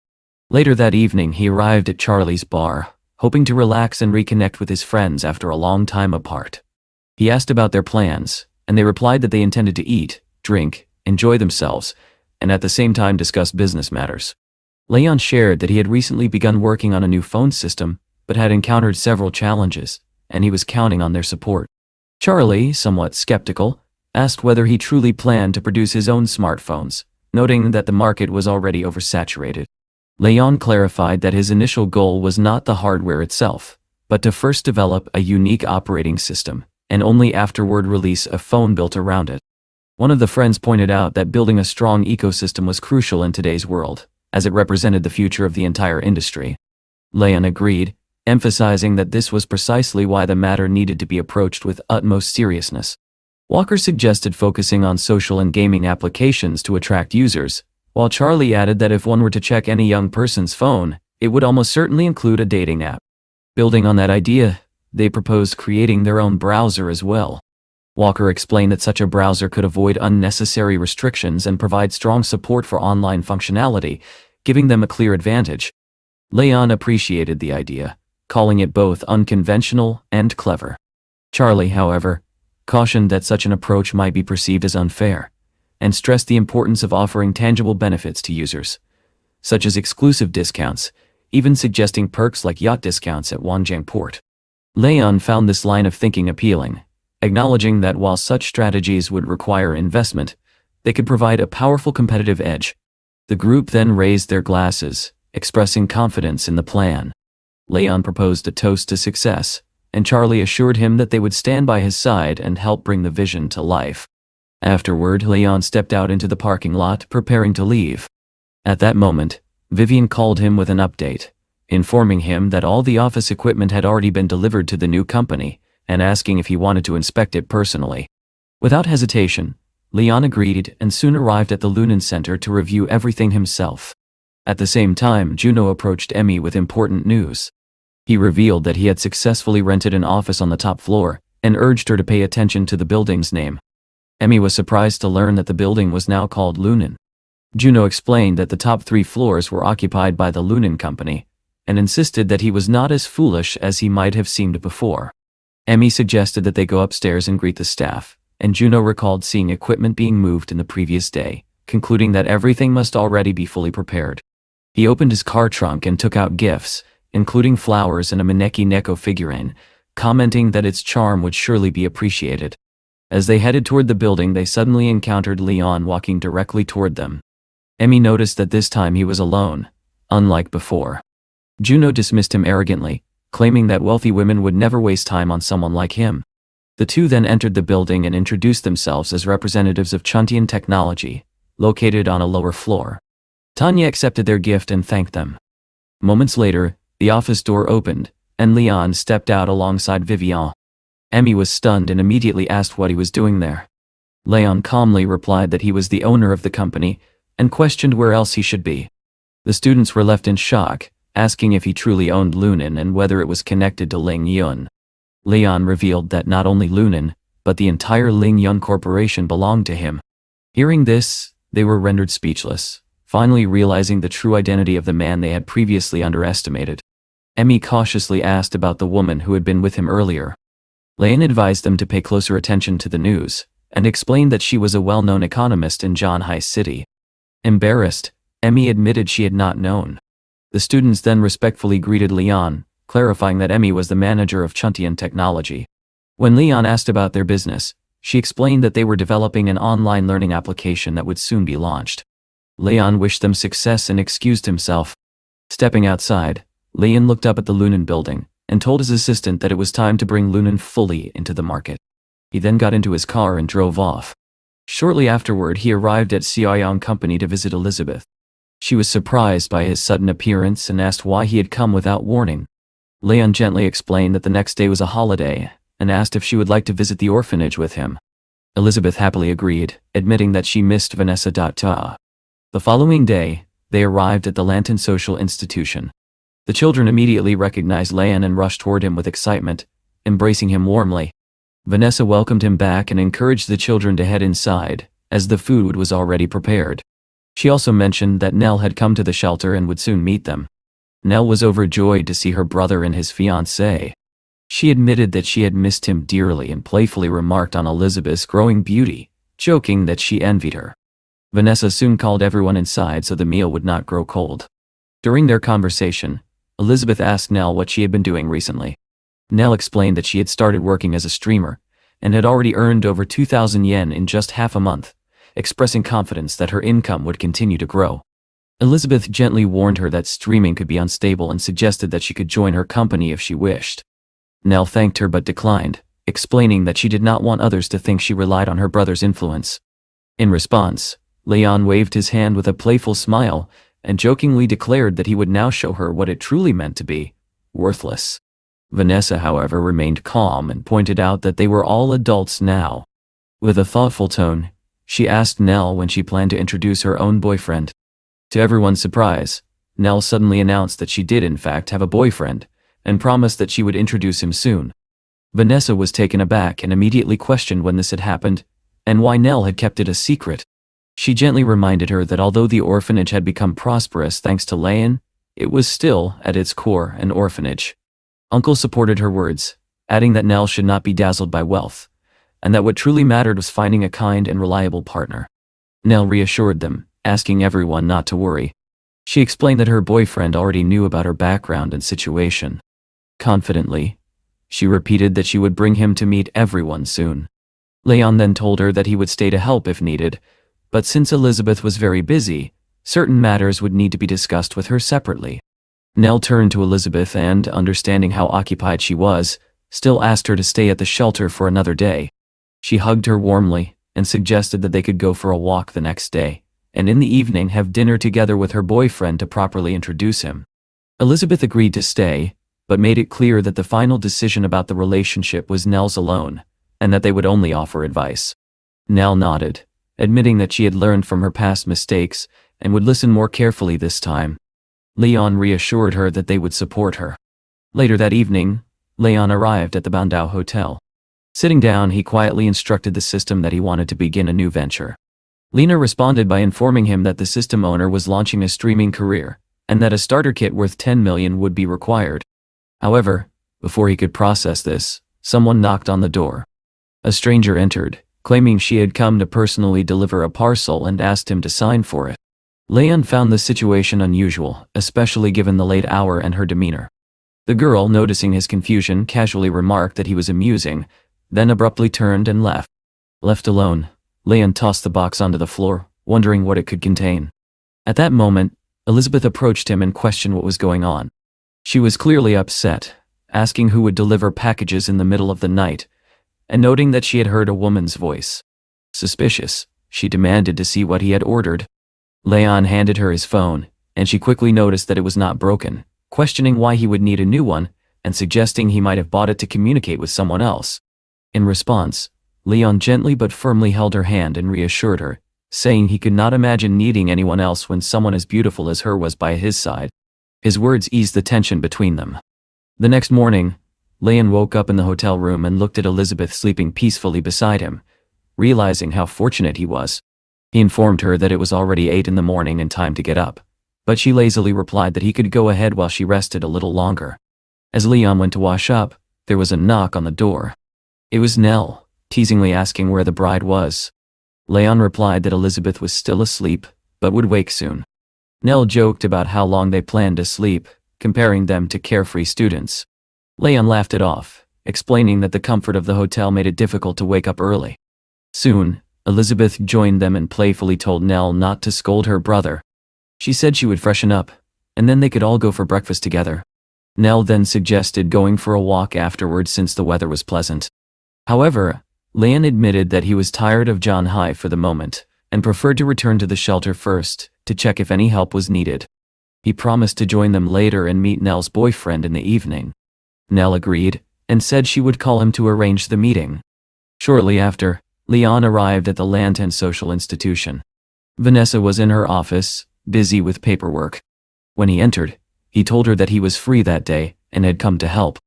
Later that evening, he arrived at Charlie's bar, hoping to relax and reconnect with his friends after a long time apart. He asked about their plans, and they replied that they intended to eat, drink, enjoy themselves, and at the same time discuss business matters. Leon shared that he had recently begun working on a new phone system, but had encountered several challenges, and he was counting on their support. Charlie, somewhat skeptical, asked whether he truly planned to produce his own smartphones, noting that the market was already oversaturated. Leon clarified that his initial goal was not the hardware itself, but to first develop a unique operating system, and only afterward release a phone built around it. One of the friends pointed out that building a strong ecosystem was crucial in today's world, as it represented the future of the entire industry. Leon agreed, emphasizing that this was precisely why the matter needed to be approached with utmost seriousness. Walker suggested focusing on social and gaming applications to attract users, while Charlie added that if one were to check any young person's phone, it would almost certainly include a dating app. Building on that idea, they proposed creating their own browser as well. Walker explained that such a browser could avoid unnecessary restrictions and provide strong support for online functionality, giving them a clear advantage. Leon appreciated the idea, calling it both unconventional and clever. Charlie, however, cautioned that such an approach might be perceived as unfair, and stressed the importance of offering tangible benefits to users, such as exclusive discounts, even suggesting perks like yacht discounts at Wanjiang Port. Leon found this line of thinking appealing, acknowledging that while such strategies would require investment, they could provide a powerful competitive edge. The group then raised their glasses, expressing confidence in the plan. Leon proposed a toast to success, and Charlie assured him that they would stand by his side and help bring the vision to life. Afterward, Leon stepped out into the parking lot, preparing to leave. At that moment, Vivian called him with an update, informing him that all the office equipment had already been delivered to the new company, and asking if he wanted to inspect it personally. Without hesitation, Leon agreed and soon arrived at the Lunan Center to review everything himself. At the same time, Juno approached Emmy with important news. He revealed that he had successfully rented an office on the top floor, and urged her to pay attention to the building's name. Emmy was surprised to learn that the building was now called Lunan. Juno explained that the top 3 floors were occupied by the Lunan Company, and insisted that he was not as foolish as he might have seemed before. Emmy suggested that they go upstairs and greet the staff, and Juno recalled seeing equipment being moved in the previous day, concluding that everything must already be fully prepared. He opened his car trunk and took out gifts, including flowers and a Maneki Neko figurine, commenting that its charm would surely be appreciated. As they headed toward the building, they suddenly encountered Leon walking directly toward them. Emmy noticed that this time he was alone, unlike before. Juno dismissed him arrogantly, claiming that wealthy women would never waste time on someone like him. The two then entered the building and introduced themselves as representatives of Chuntian Technology, located on a lower floor. Tanya accepted their gift and thanked them. Moments later, the office door opened, and Leon stepped out alongside Vivian. Emmy was stunned and immediately asked what he was doing there. Leon calmly replied that he was the owner of the company, and questioned where else he should be. The students were left in shock, asking if he truly owned Lunan and whether it was connected to Ling Yun. Leon revealed that not only Lunan, but the entire Ling Yun Corporation belonged to him. Hearing this, they were rendered speechless, finally realizing the true identity of the man they had previously underestimated. Emmy cautiously asked about the woman who had been with him earlier. Leon advised them to pay closer attention to the news, and explained that she was a well-known economist in Zhanhai City. Embarrassed, Emmy admitted she had not known. The students then respectfully greeted Leon, clarifying that Emmy was the manager of Chuntian Technology. When Leon asked about their business, She explained that they were developing an online learning application that would soon be launched. Leon wished them success and excused himself. Stepping outside, Leon looked up at the Lunan building and told his assistant that it was time to bring Lunan fully into the market. He then got into his car and drove off. Shortly afterward, he arrived at Xiaoyang Company to visit Elizabeth. She was surprised by his sudden appearance and asked why he had come without warning. Leon gently explained that the next day was a holiday and asked if she would like to visit the orphanage with him. Elizabeth happily agreed, admitting that she missed Vanessa. The following day, they arrived at the Lantan Social Institution. The children immediately recognized Leon and rushed toward him with excitement, embracing him warmly. Vanessa welcomed him back and encouraged the children to head inside, as the food was already prepared. She also mentioned that Nell had come to the shelter and would soon meet them. Nell was overjoyed to see her brother and his fiancée. She admitted that she had missed him dearly and playfully remarked on Elizabeth's growing beauty, joking that she envied her. Vanessa soon called everyone inside so the meal would not grow cold. During their conversation, Elizabeth asked Nell what she had been doing recently. Nell explained that she had started working as a streamer and had already earned over 2,000 yen in just half a month, expressing confidence that her income would continue to grow. Elizabeth gently warned her that streaming could be unstable and suggested that she could join her company if she wished. Nell thanked her but declined, explaining that she did not want others to think she relied on her brother's influence. In response, Leon waved his hand with a playful smile and jokingly declared that he would now show her what it truly meant to be worthless. Vanessa, however, remained calm and pointed out that they were all adults now. With a thoughtful tone, she asked Nell when she planned to introduce her own boyfriend. To everyone's surprise, Nell suddenly announced that she did in fact have a boyfriend, and promised that she would introduce him soon. Vanessa was taken aback and immediately questioned when this had happened, and why Nell had kept it a secret. She gently reminded her that although the orphanage had become prosperous thanks to Leon, it was still, at its core, an orphanage. Uncle supported her words, adding that Nell should not be dazzled by wealth, and that what truly mattered was finding a kind and reliable partner. Nell reassured them, asking everyone not to worry. She explained that her boyfriend already knew about her background and situation. Confidently, she repeated that she would bring him to meet everyone soon. Leon then told her that he would stay to help if needed, but since Elizabeth was very busy, certain matters would need to be discussed with her separately. Nell turned to Elizabeth and, understanding how occupied she was, still asked her to stay at the shelter for another day. She hugged her warmly and suggested that they could go for a walk the next day, and in the evening have dinner together with her boyfriend to properly introduce him. Elizabeth agreed to stay, but made it clear that the final decision about the relationship was Nell's alone, and that they would only offer advice. Nell nodded, admitting that she had learned from her past mistakes and would listen more carefully this time. Leon reassured her that they would support her. Later that evening, Leon arrived at the Bandao Hotel. Sitting down, he quietly instructed the system that he wanted to begin a new venture. Lena responded by informing him that the system owner was launching a streaming career, and that a starter kit worth 10 million would be required. However, before he could process this, someone knocked on the door. A stranger entered, claiming she had come to personally deliver a parcel and asked him to sign for it. Leon found the situation unusual, especially given the late hour and her demeanor. The girl, noticing his confusion, casually remarked that he was amusing, then abruptly turned and left. Left alone, Leon tossed the box onto the floor, wondering what it could contain. At that moment, Elizabeth approached him and questioned what was going on. She was clearly upset, asking who would deliver packages in the middle of the night, and noting that she had heard a woman's voice. Suspicious, she demanded to see what he had ordered. Leon handed her his phone, and she quickly noticed that it was not broken, questioning why he would need a new one, and suggesting he might have bought it to communicate with someone else. In response, Leon gently but firmly held her hand and reassured her, saying he could not imagine needing anyone else when someone as beautiful as her was by his side. His words eased the tension between them. The next morning, Leon woke up in the hotel room and looked at Elizabeth sleeping peacefully beside him, realizing how fortunate he was. He informed her that it was already 8 in the morning and time to get up, but she lazily replied that he could go ahead while she rested a little longer. As Leon went to wash up, there was a knock on the door. It was Nell, teasingly asking where the bride was. Leon replied that Elizabeth was still asleep, but would wake soon. Nell joked about how long they planned to sleep, comparing them to carefree students. Leon laughed it off, explaining that the comfort of the hotel made it difficult to wake up early. Soon, Elizabeth joined them and playfully told Nell not to scold her brother. She said she would freshen up, and then they could all go for breakfast together. Nell then suggested going for a walk afterwards since the weather was pleasant. However, Leon admitted that he was tired of John High for the moment, and preferred to return to the shelter first, to check if any help was needed. He promised to join them later and meet Nell's boyfriend in the evening. Nell agreed, and said she would call him to arrange the meeting. Shortly after, Leon arrived at the Lantan Social Institution. Vanessa was in her office, busy with paperwork. When he entered, he told her that he was free that day, and had come to help.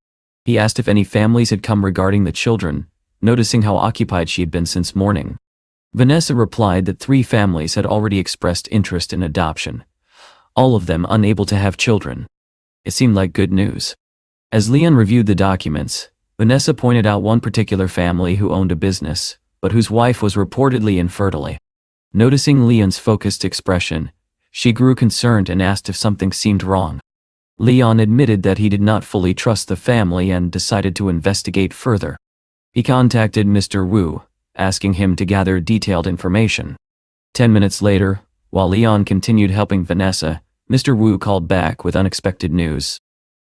He asked if any families had come regarding the children, noticing how occupied she had been since morning. Vanessa replied that 3 families had already expressed interest in adoption, all of them unable to have children. It seemed like good news. As Leon reviewed the documents, Vanessa pointed out one particular family who owned a business, but whose wife was reportedly infertile. Noticing Leon's focused expression, she grew concerned and asked if something seemed wrong. Leon admitted that he did not fully trust the family and decided to investigate further. He contacted Mr. Wu, asking him to gather detailed information. 10 minutes later, while Leon continued helping Vanessa, Mr. Wu called back with unexpected news.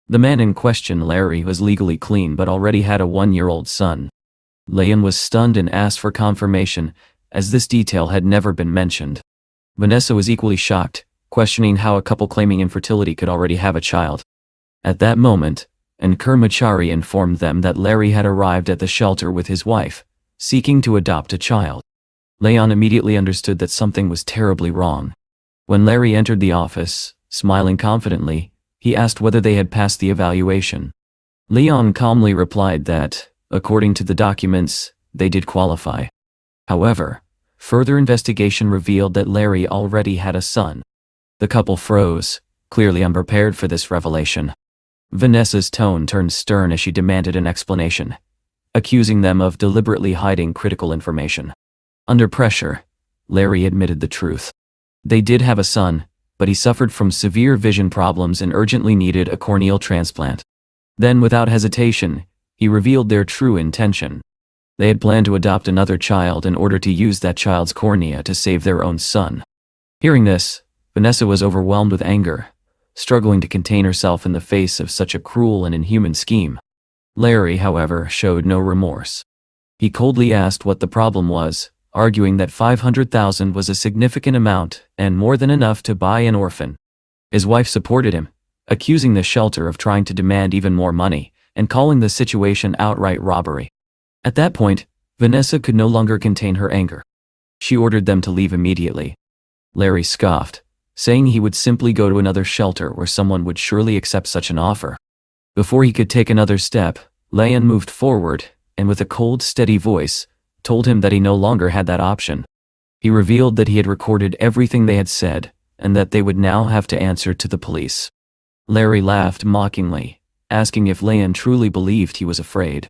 The man in question, Larry, was legally clean but already had a 1-year-old son. Leon was stunned and asked for confirmation, as this detail had never been mentioned. Vanessa was equally shocked, questioning how a couple claiming infertility could already have a child. At that moment, an Kurmachari informed them that Larry had arrived at the shelter with his wife, seeking to adopt a child. Leon immediately understood that something was terribly wrong. When Larry entered the office, smiling confidently, he asked whether they had passed the evaluation. Leon calmly replied that, according to the documents, they did qualify. However, further investigation revealed that Larry already had a son. The couple froze, clearly unprepared for this revelation. Vanessa's tone turned stern as she demanded an explanation, accusing them of deliberately hiding critical information. Under pressure, Larry admitted the truth. They did have a son, but he suffered from severe vision problems and urgently needed a corneal transplant. Then, without hesitation, he revealed their true intention. They had planned to adopt another child in order to use that child's cornea to save their own son. Hearing this, Vanessa was overwhelmed with anger, struggling to contain herself in the face of such a cruel and inhuman scheme. Larry, however, showed no remorse. He coldly asked what the problem was, arguing that 500,000 was a significant amount and more than enough to buy an orphan. His wife supported him, accusing the shelter of trying to demand even more money and calling the situation outright robbery. At that point, Vanessa could no longer contain her anger. She ordered them to leave immediately. Larry scoffed, saying he would simply go to another shelter where someone would surely accept such an offer. Before he could take another step, Leon moved forward and with a cold, steady voice, told him that he no longer had that option. He revealed that he had recorded everything they had said, and that they would now have to answer to the police. Larry laughed mockingly, asking if Leon truly believed he was afraid.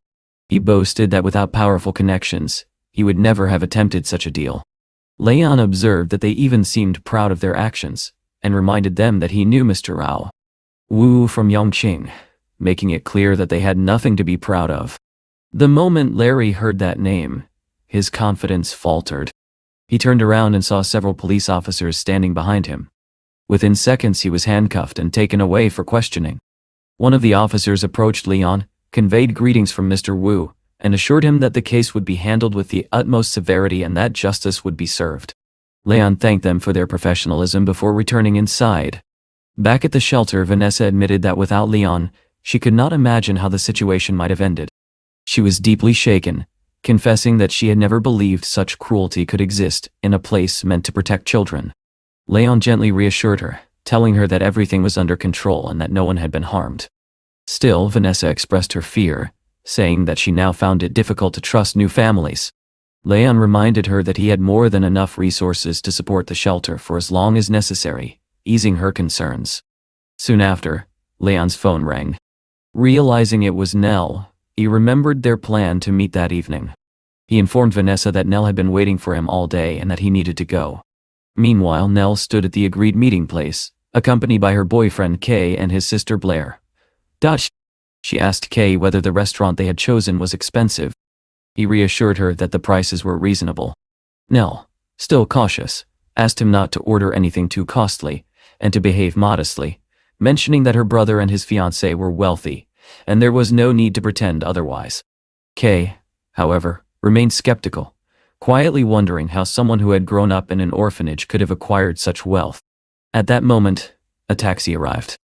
He boasted that without powerful connections, he would never have attempted such a deal. Leon observed that they even seemed proud of their actions, and reminded them that he knew Mr. Rao Wu from Yongqing, making it clear that they had nothing to be proud of. The moment Larry heard that name, his confidence faltered. He turned around and saw several police officers standing behind him. Within seconds he was handcuffed and taken away for questioning. One of the officers approached Leon, conveyed greetings from Mr. Wu, and assured him that the case would be handled with the utmost severity and that justice would be served. Leon thanked them for their professionalism before returning inside. Back at the shelter, Vanessa admitted that without Leon, she could not imagine how the situation might have ended. She was deeply shaken, confessing that she had never believed such cruelty could exist in a place meant to protect children. Leon gently reassured her, telling her that everything was under control and that no one had been harmed. Still, Vanessa expressed her fear, saying that she now found it difficult to trust new families. Leon reminded her that he had more than enough resources to support the shelter for as long as necessary, easing her concerns. Soon after, Leon's phone rang. Realizing it was Nell, he remembered their plan to meet that evening. He informed Vanessa that Nell had been waiting for him all day and that he needed to go. Meanwhile, Nell stood at the agreed meeting place, accompanied by her boyfriend Kay and his sister Blair. She asked Kay whether the restaurant they had chosen was expensive. He reassured her that the prices were reasonable. Nell, still cautious, asked him not to order anything too costly, and to behave modestly, mentioning that her brother and his fiancée were wealthy, and there was no need to pretend otherwise. Kay, however, remained skeptical, quietly wondering how someone who had grown up in an orphanage could have acquired such wealth. At that moment, a taxi arrived.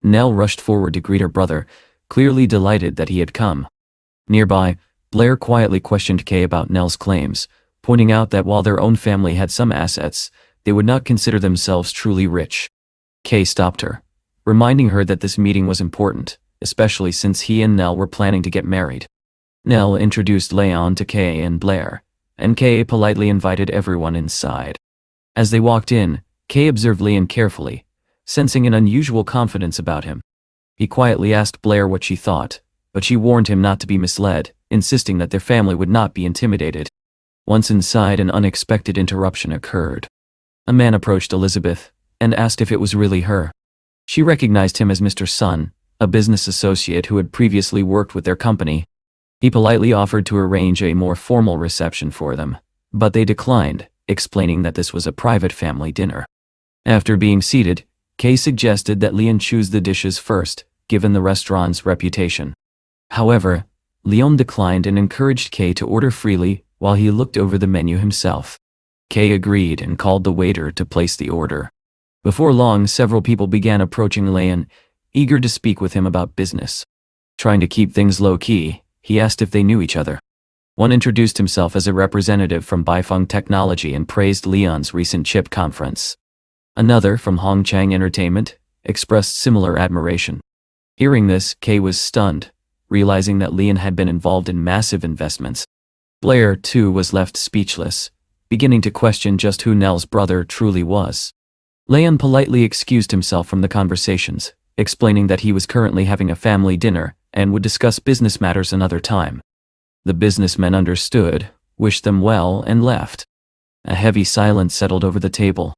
Nell rushed forward to greet her brother, clearly delighted that he had come. Nearby, Blair quietly questioned Kay about Nell's claims, pointing out that while their own family had some assets, they would not consider themselves truly rich. Kay stopped her, reminding her that this meeting was important, especially since he and Nell were planning to get married. Nell introduced Leon to Kay and Blair, and Kay politely invited everyone inside. As they walked in, Kay observed Leon carefully, sensing an unusual confidence about him. He quietly asked Blair what she thought, but she warned him not to be misled, insisting that their family would not be intimidated. Once inside, an unexpected interruption occurred. A man approached Elizabeth and asked if it was really her. She recognized him as Mr. Sun, a business associate who had previously worked with their company. He politely offered to arrange a more formal reception for them, but they declined, explaining that this was a private family dinner. After being seated, Kay suggested that Leon choose the dishes first, given the restaurant's reputation. However, Leon declined and encouraged Kay to order freely while he looked over the menu himself. Kay agreed and called the waiter to place the order. Before long, several people began approaching Leon, eager to speak with him about business. Trying to keep things low-key, he asked if they knew each other. One introduced himself as a representative from Baifeng Technology and praised Leon's recent chip conference. Another, from Hongchang Entertainment, expressed similar admiration. Hearing this, Kay was stunned, realizing that Leon had been involved in massive investments. Blair, too, was left speechless, beginning to question just who Nell's brother truly was. Leon politely excused himself from the conversations, explaining that he was currently having a family dinner and would discuss business matters another time. The businessmen understood, wished them well, and left. A heavy silence settled over the table.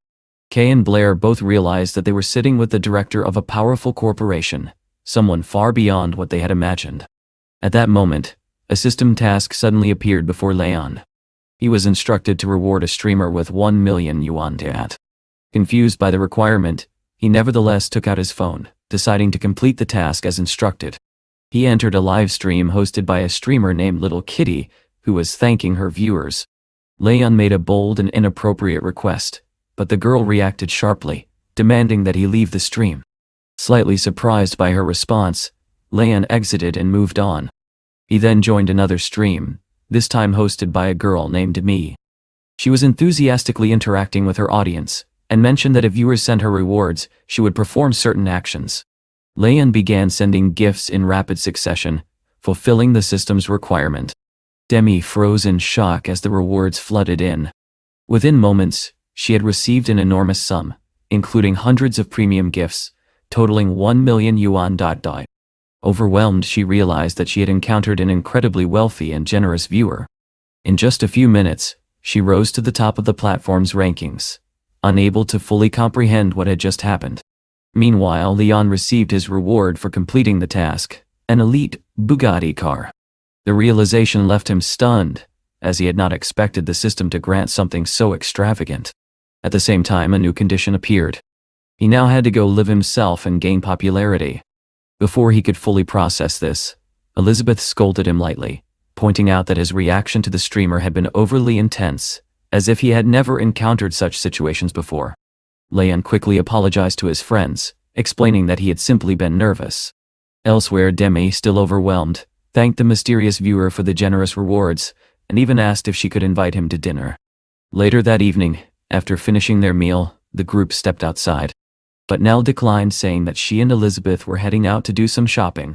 Kay and Blair both realized that they were sitting with the director of a powerful corporation, someone far beyond what they had imagined. At that moment, a system task suddenly appeared before Leon. He was instructed to reward a streamer with 1 million yuan tat. Confused by the requirement, he nevertheless took out his phone, deciding to complete the task as instructed. He entered a live stream hosted by a streamer named Little Kitty, who was thanking her viewers. Leon made a bold and inappropriate request, but the girl reacted sharply, demanding that he leave the stream. Slightly surprised by her response, Leon exited and moved on. He then joined another stream, this time hosted by a girl named Mi. She was enthusiastically interacting with her audience, and mentioned that if viewers sent her rewards, she would perform certain actions. Leon began sending gifts in rapid succession, fulfilling the system's requirement. Demi froze in shock as the rewards flooded in. Within moments, she had received an enormous sum, including hundreds of premium gifts, totaling 1 million yuan. Overwhelmed, she realized that she had encountered an incredibly wealthy and generous viewer. In just a few minutes, she rose to the top of the platform's rankings, unable to fully comprehend what had just happened. Meanwhile, Leon received his reward for completing the task, an elite Bugatti car. The realization left him stunned, as he had not expected the system to grant something so extravagant. At the same time, a new condition appeared. He now had to go live himself and gain popularity. Before he could fully process this, Elizabeth scolded him lightly, pointing out that his reaction to the streamer had been overly intense, as if he had never encountered such situations before. Leon quickly apologized to his friends, explaining that he had simply been nervous. Elsewhere, Demi, still overwhelmed, thanked the mysterious viewer for the generous rewards, and even asked if she could invite him to dinner. Later that evening, after finishing their meal, the group stepped outside. But Nell declined, saying that she and Elizabeth were heading out to do some shopping.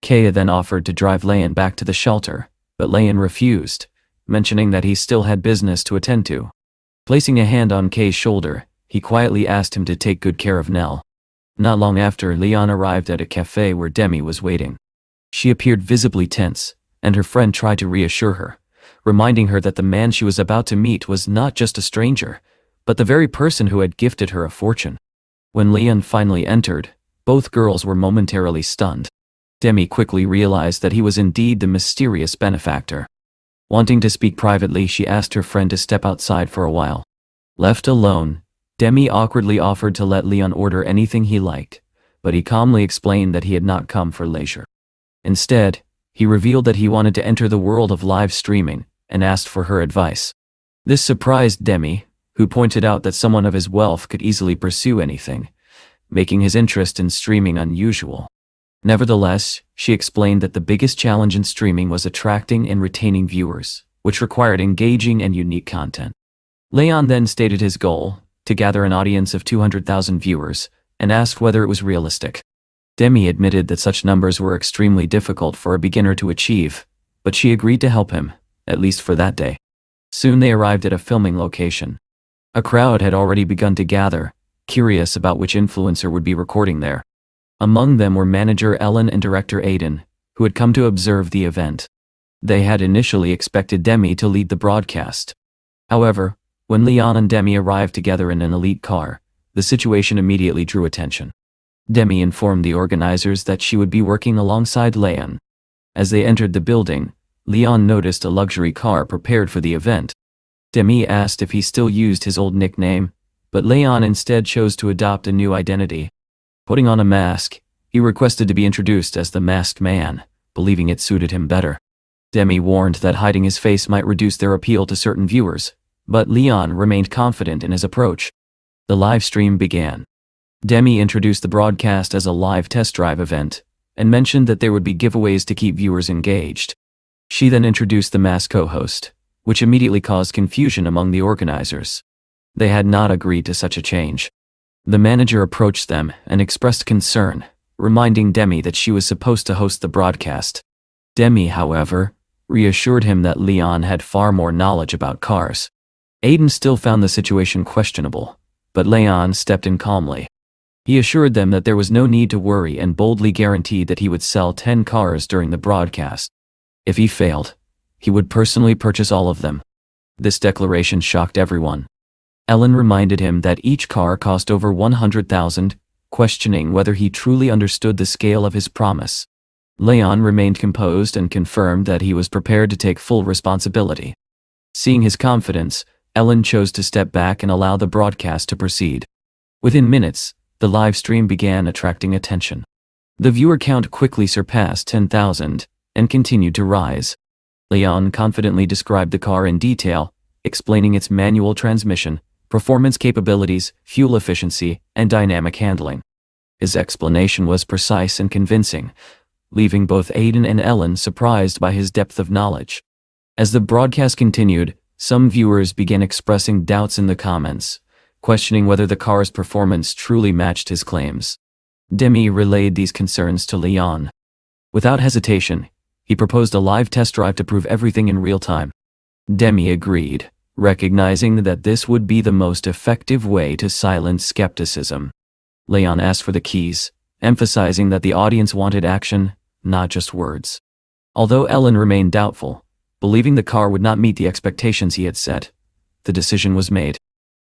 Kaya then offered to drive Leon back to the shelter, but Leon refused, mentioning that he still had business to attend to. Placing a hand on Kay's shoulder, he quietly asked him to take good care of Nell. Not long after, Leon arrived at a cafe where Demi was waiting. She appeared visibly tense, and her friend tried to reassure her, reminding her that the man she was about to meet was not just a stranger, but the very person who had gifted her a fortune. When Leon finally entered, both girls were momentarily stunned. Demi quickly realized that he was indeed the mysterious benefactor. Wanting to speak privately, she asked her friend to step outside for a while. Left alone, Demi awkwardly offered to let Leon order anything he liked, but he calmly explained that he had not come for leisure. Instead, he revealed that he wanted to enter the world of live streaming and asked for her advice. This surprised Demi, who pointed out that someone of his wealth could easily pursue anything, making his interest in streaming unusual. Nevertheless, she explained that the biggest challenge in streaming was attracting and retaining viewers, which required engaging and unique content. Leon then stated his goal, to gather an audience of 200,000 viewers, and asked whether it was realistic. Demi admitted that such numbers were extremely difficult for a beginner to achieve, but she agreed to help him, at least for that day. Soon they arrived at a filming location. A crowd had already begun to gather, curious about which influencer would be recording there. Among them were manager Ellen and director Aiden, who had come to observe the event. They had initially expected Demi to lead the broadcast. However, when Leon and Demi arrived together in an elite car, the situation immediately drew attention. Demi informed the organizers that she would be working alongside Leon. As they entered the building, Leon noticed a luxury car prepared for the event. Demi asked if he still used his old nickname, but Leon instead chose to adopt a new identity. Putting on a mask, he requested to be introduced as the Masked Man, believing it suited him better. Demi warned that hiding his face might reduce their appeal to certain viewers, but Leon remained confident in his approach. The live stream began. Demi introduced the broadcast as a live test drive event, and mentioned that there would be giveaways to keep viewers engaged. She then introduced the masked co-host, which immediately caused confusion among the organizers. They had not agreed to such a change. The manager approached them and expressed concern, reminding Demi that she was supposed to host the broadcast. Demi, however, reassured him that Leon had far more knowledge about cars. Aiden still found the situation questionable, but Leon stepped in calmly. He assured them that there was no need to worry and boldly guaranteed that he would sell 10 cars during the broadcast. If he failed, he would personally purchase all of them. This declaration shocked everyone. Ellen reminded him that each car cost over $100,000, questioning whether he truly understood the scale of his promise. Leon remained composed and confirmed that he was prepared to take full responsibility. Seeing his confidence, Ellen chose to step back and allow the broadcast to proceed. Within minutes, the live stream began attracting attention. The viewer count quickly surpassed 10,000 and continued to rise. Leon confidently described the car in detail, explaining its manual transmission, performance capabilities, fuel efficiency, and dynamic handling. His explanation was precise and convincing, leaving both Aiden and Ellen surprised by his depth of knowledge. As the broadcast continued, some viewers began expressing doubts in the comments, questioning whether the car's performance truly matched his claims. Demi relayed these concerns to Leon. Without hesitation, he proposed a live test drive to prove everything in real time. Demi agreed, recognizing that this would be the most effective way to silence skepticism. Leon asked for the keys, emphasizing that the audience wanted action, not just words. Although Ellen remained doubtful, believing the car would not meet the expectations he had set, the decision was made.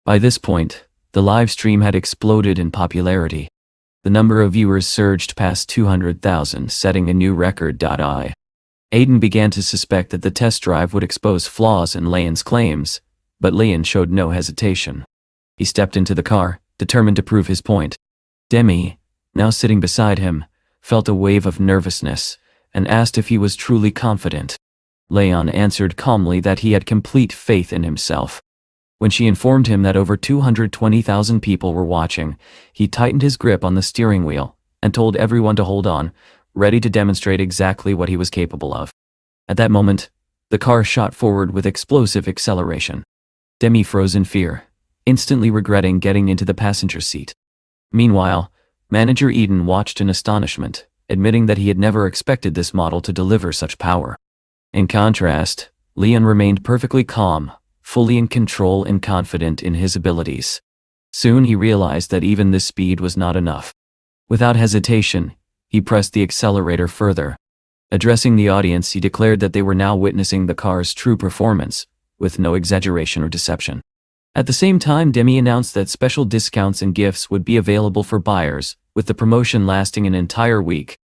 By this point, the live stream had exploded in popularity. The number of viewers surged past 200,000, setting a new record. Aiden began to suspect that the test drive would expose flaws in Leon's claims, but Leon showed no hesitation. He stepped into the car, determined to prove his point. Demi, now sitting beside him, felt a wave of nervousness and asked if he was truly confident. Leon answered calmly that he had complete faith in himself. When she informed him that over 220,000 people were watching, he tightened his grip on the steering wheel and told everyone to hold on, ready to demonstrate exactly what he was capable of. At that moment, the car shot forward with explosive acceleration. Demi froze in fear, instantly regretting getting into the passenger seat. Meanwhile, manager Eden watched in astonishment, admitting that he had never expected this model to deliver such power. In contrast, Leon remained perfectly calm, fully in control and confident in his abilities. Soon he realized that even this speed was not enough. Without hesitation, he pressed the accelerator further. Addressing the audience, he declared that they were now witnessing the car's true performance, with no exaggeration or deception. At the same time, Demi announced that special discounts and gifts would be available for buyers, with the promotion lasting an entire week.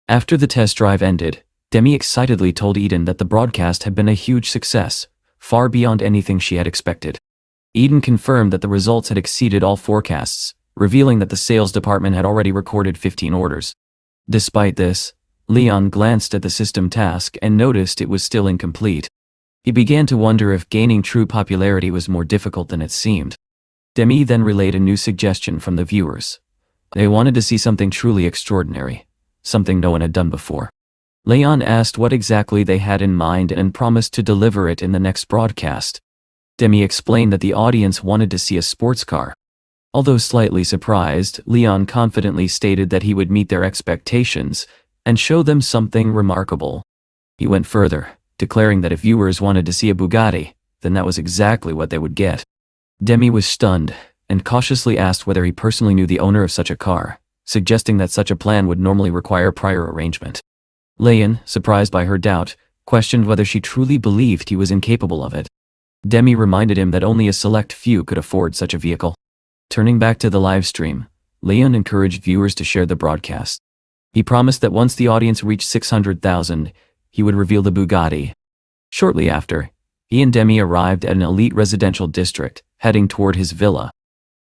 After the test drive ended, Demi excitedly told Eden that the broadcast had been a huge success, far beyond anything she had expected. Eden confirmed that the results had exceeded all forecasts, revealing that the sales department had already recorded 15 orders. Despite this, Leon glanced at the system task and noticed it was still incomplete. He began to wonder if gaining true popularity was more difficult than it seemed. Demi then relayed a new suggestion from the viewers. They wanted to see something truly extraordinary, something no one had done before. Leon asked what exactly they had in mind and promised to deliver it in the next broadcast. Demi explained that the audience wanted to see a sports car. Although slightly surprised, Leon confidently stated that he would meet their expectations and show them something remarkable. He went further, declaring that if viewers wanted to see a Bugatti, then that was exactly what they would get. Demi was stunned and cautiously asked whether he personally knew the owner of such a car, suggesting that such a plan would normally require prior arrangement. Leon, surprised by her doubt, questioned whether she truly believed he was incapable of it. Demi reminded him that only a select few could afford such a vehicle. Turning back to the live stream, Leon encouraged viewers to share the broadcast. He promised that once the audience reached 600,000, he would reveal the Bugatti. Shortly after, he and Demi arrived at an elite residential district, heading toward his villa.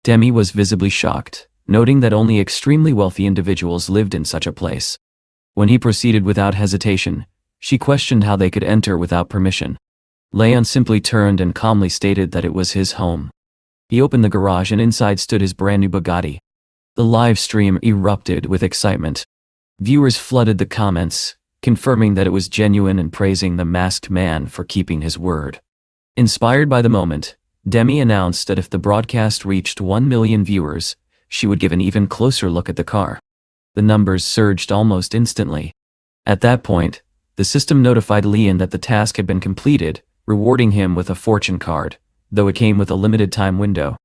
Demi was visibly shocked, noting that only extremely wealthy individuals lived in such a place. When he proceeded without hesitation, she questioned how they could enter without permission. Leon simply turned and calmly stated that it was his home. He opened the garage and inside stood his brand new Bugatti. The live stream erupted with excitement. Viewers flooded the comments, confirming that it was genuine and praising the masked man for keeping his word. Inspired by the moment, Demi announced that if the broadcast reached 1 million viewers, she would give an even closer look at the car. The numbers surged almost instantly. At that point, the system notified Leon that the task had been completed, rewarding him with a fortune card, though it came with a limited time window.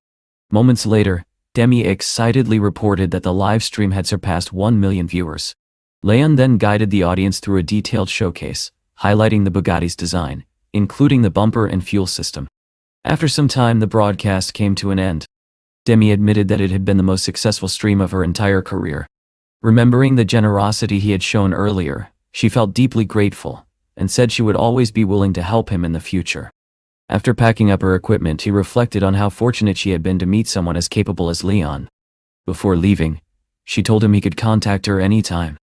Moments later, Demi excitedly reported that the live stream had surpassed 1 million viewers. Leon then guided the audience through a detailed showcase, highlighting the Bugatti's design, including the bumper and fuel system. After some time, the broadcast came to an end. Demi admitted that it had been the most successful stream of her entire career. Remembering the generosity he had shown earlier, she felt deeply grateful, and said she would always be willing to help him in the future. After packing up her equipment, he reflected on how fortunate she had been to meet someone as capable as Leon. Before leaving, she told him he could contact her anytime.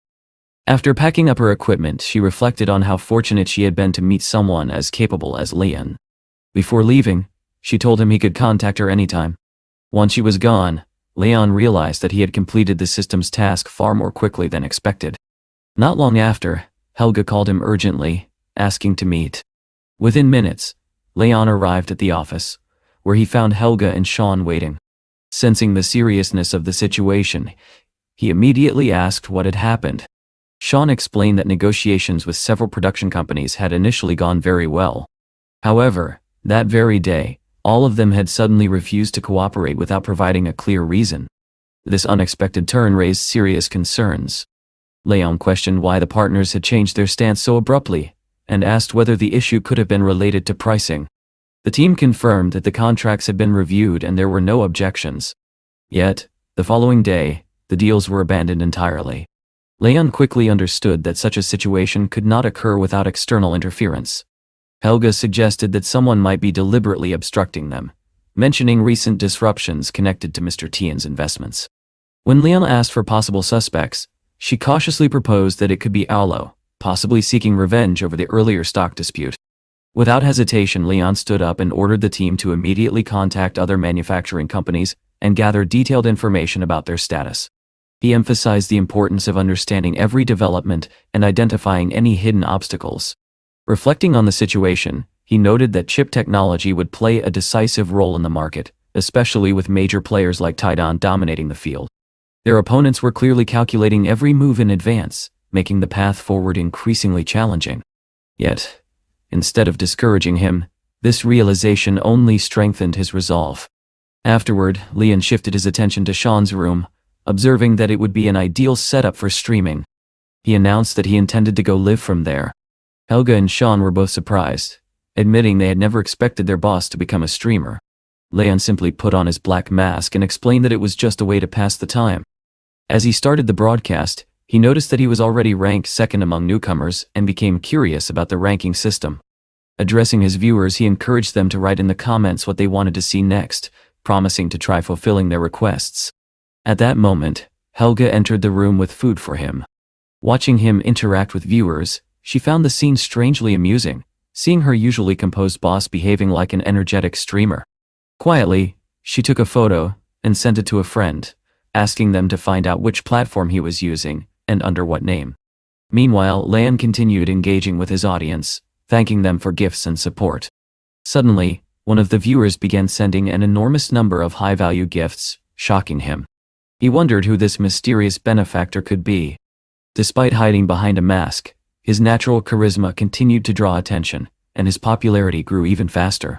After packing up her equipment, she reflected on how fortunate she had been to meet someone as capable as Leon. Before leaving, she told him he could contact her anytime. Once she was gone, Leon realized that he had completed the system's task far more quickly than expected. Not long after, Helga called him urgently, asking to meet. Within minutes, Leon arrived at the office, where he found Helga and Sean waiting. Sensing the seriousness of the situation, he immediately asked what had happened. Sean explained that negotiations with several production companies had initially gone very well. However, that very day, all of them had suddenly refused to cooperate without providing a clear reason. This unexpected turn raised serious concerns. Leon questioned why the partners had changed their stance so abruptly, and asked whether the issue could have been related to pricing. The team confirmed that the contracts had been reviewed and there were no objections. Yet, the following day, the deals were abandoned entirely. Leon quickly understood that such a situation could not occur without external interference. Helga suggested that someone might be deliberately obstructing them, mentioning recent disruptions connected to Mr. Tian's investments. When Leon asked for possible suspects, she cautiously proposed that it could be Aulo, possibly seeking revenge over the earlier stock dispute. Without hesitation, Leon stood up and ordered the team to immediately contact other manufacturing companies and gather detailed information about their status. He emphasized the importance of understanding every development and identifying any hidden obstacles. Reflecting on the situation, he noted that chip technology would play a decisive role in the market, especially with major players like Tidon dominating the field. Their opponents were clearly calculating every move in advance, making the path forward increasingly challenging. Yet, instead of discouraging him, this realization only strengthened his resolve. Afterward, Leon shifted his attention to Sean's room, observing that it would be an ideal setup for streaming. He announced that he intended to go live from there. Helga and Sean were both surprised, admitting they had never expected their boss to become a streamer. Leon simply put on his black mask and explained that it was just a way to pass the time. As he started the broadcast, He noticed that he was already ranked second among newcomers and became curious about the ranking system. Addressing his viewers, he encouraged them to write in the comments what they wanted to see next, promising to try fulfilling their requests. At that moment, Helga entered the room with food for him. Watching him interact with viewers, she found the scene strangely amusing, seeing her usually composed boss behaving like an energetic streamer. Quietly, she took a photo and sent it to a friend, asking them to find out which platform he was using and under what name. Meanwhile, Leon continued engaging with his audience, thanking them for gifts and support. Suddenly, one of the viewers began sending an enormous number of high-value gifts, shocking him. He wondered who this mysterious benefactor could be. Despite hiding behind a mask, his natural charisma continued to draw attention, and his popularity grew even faster.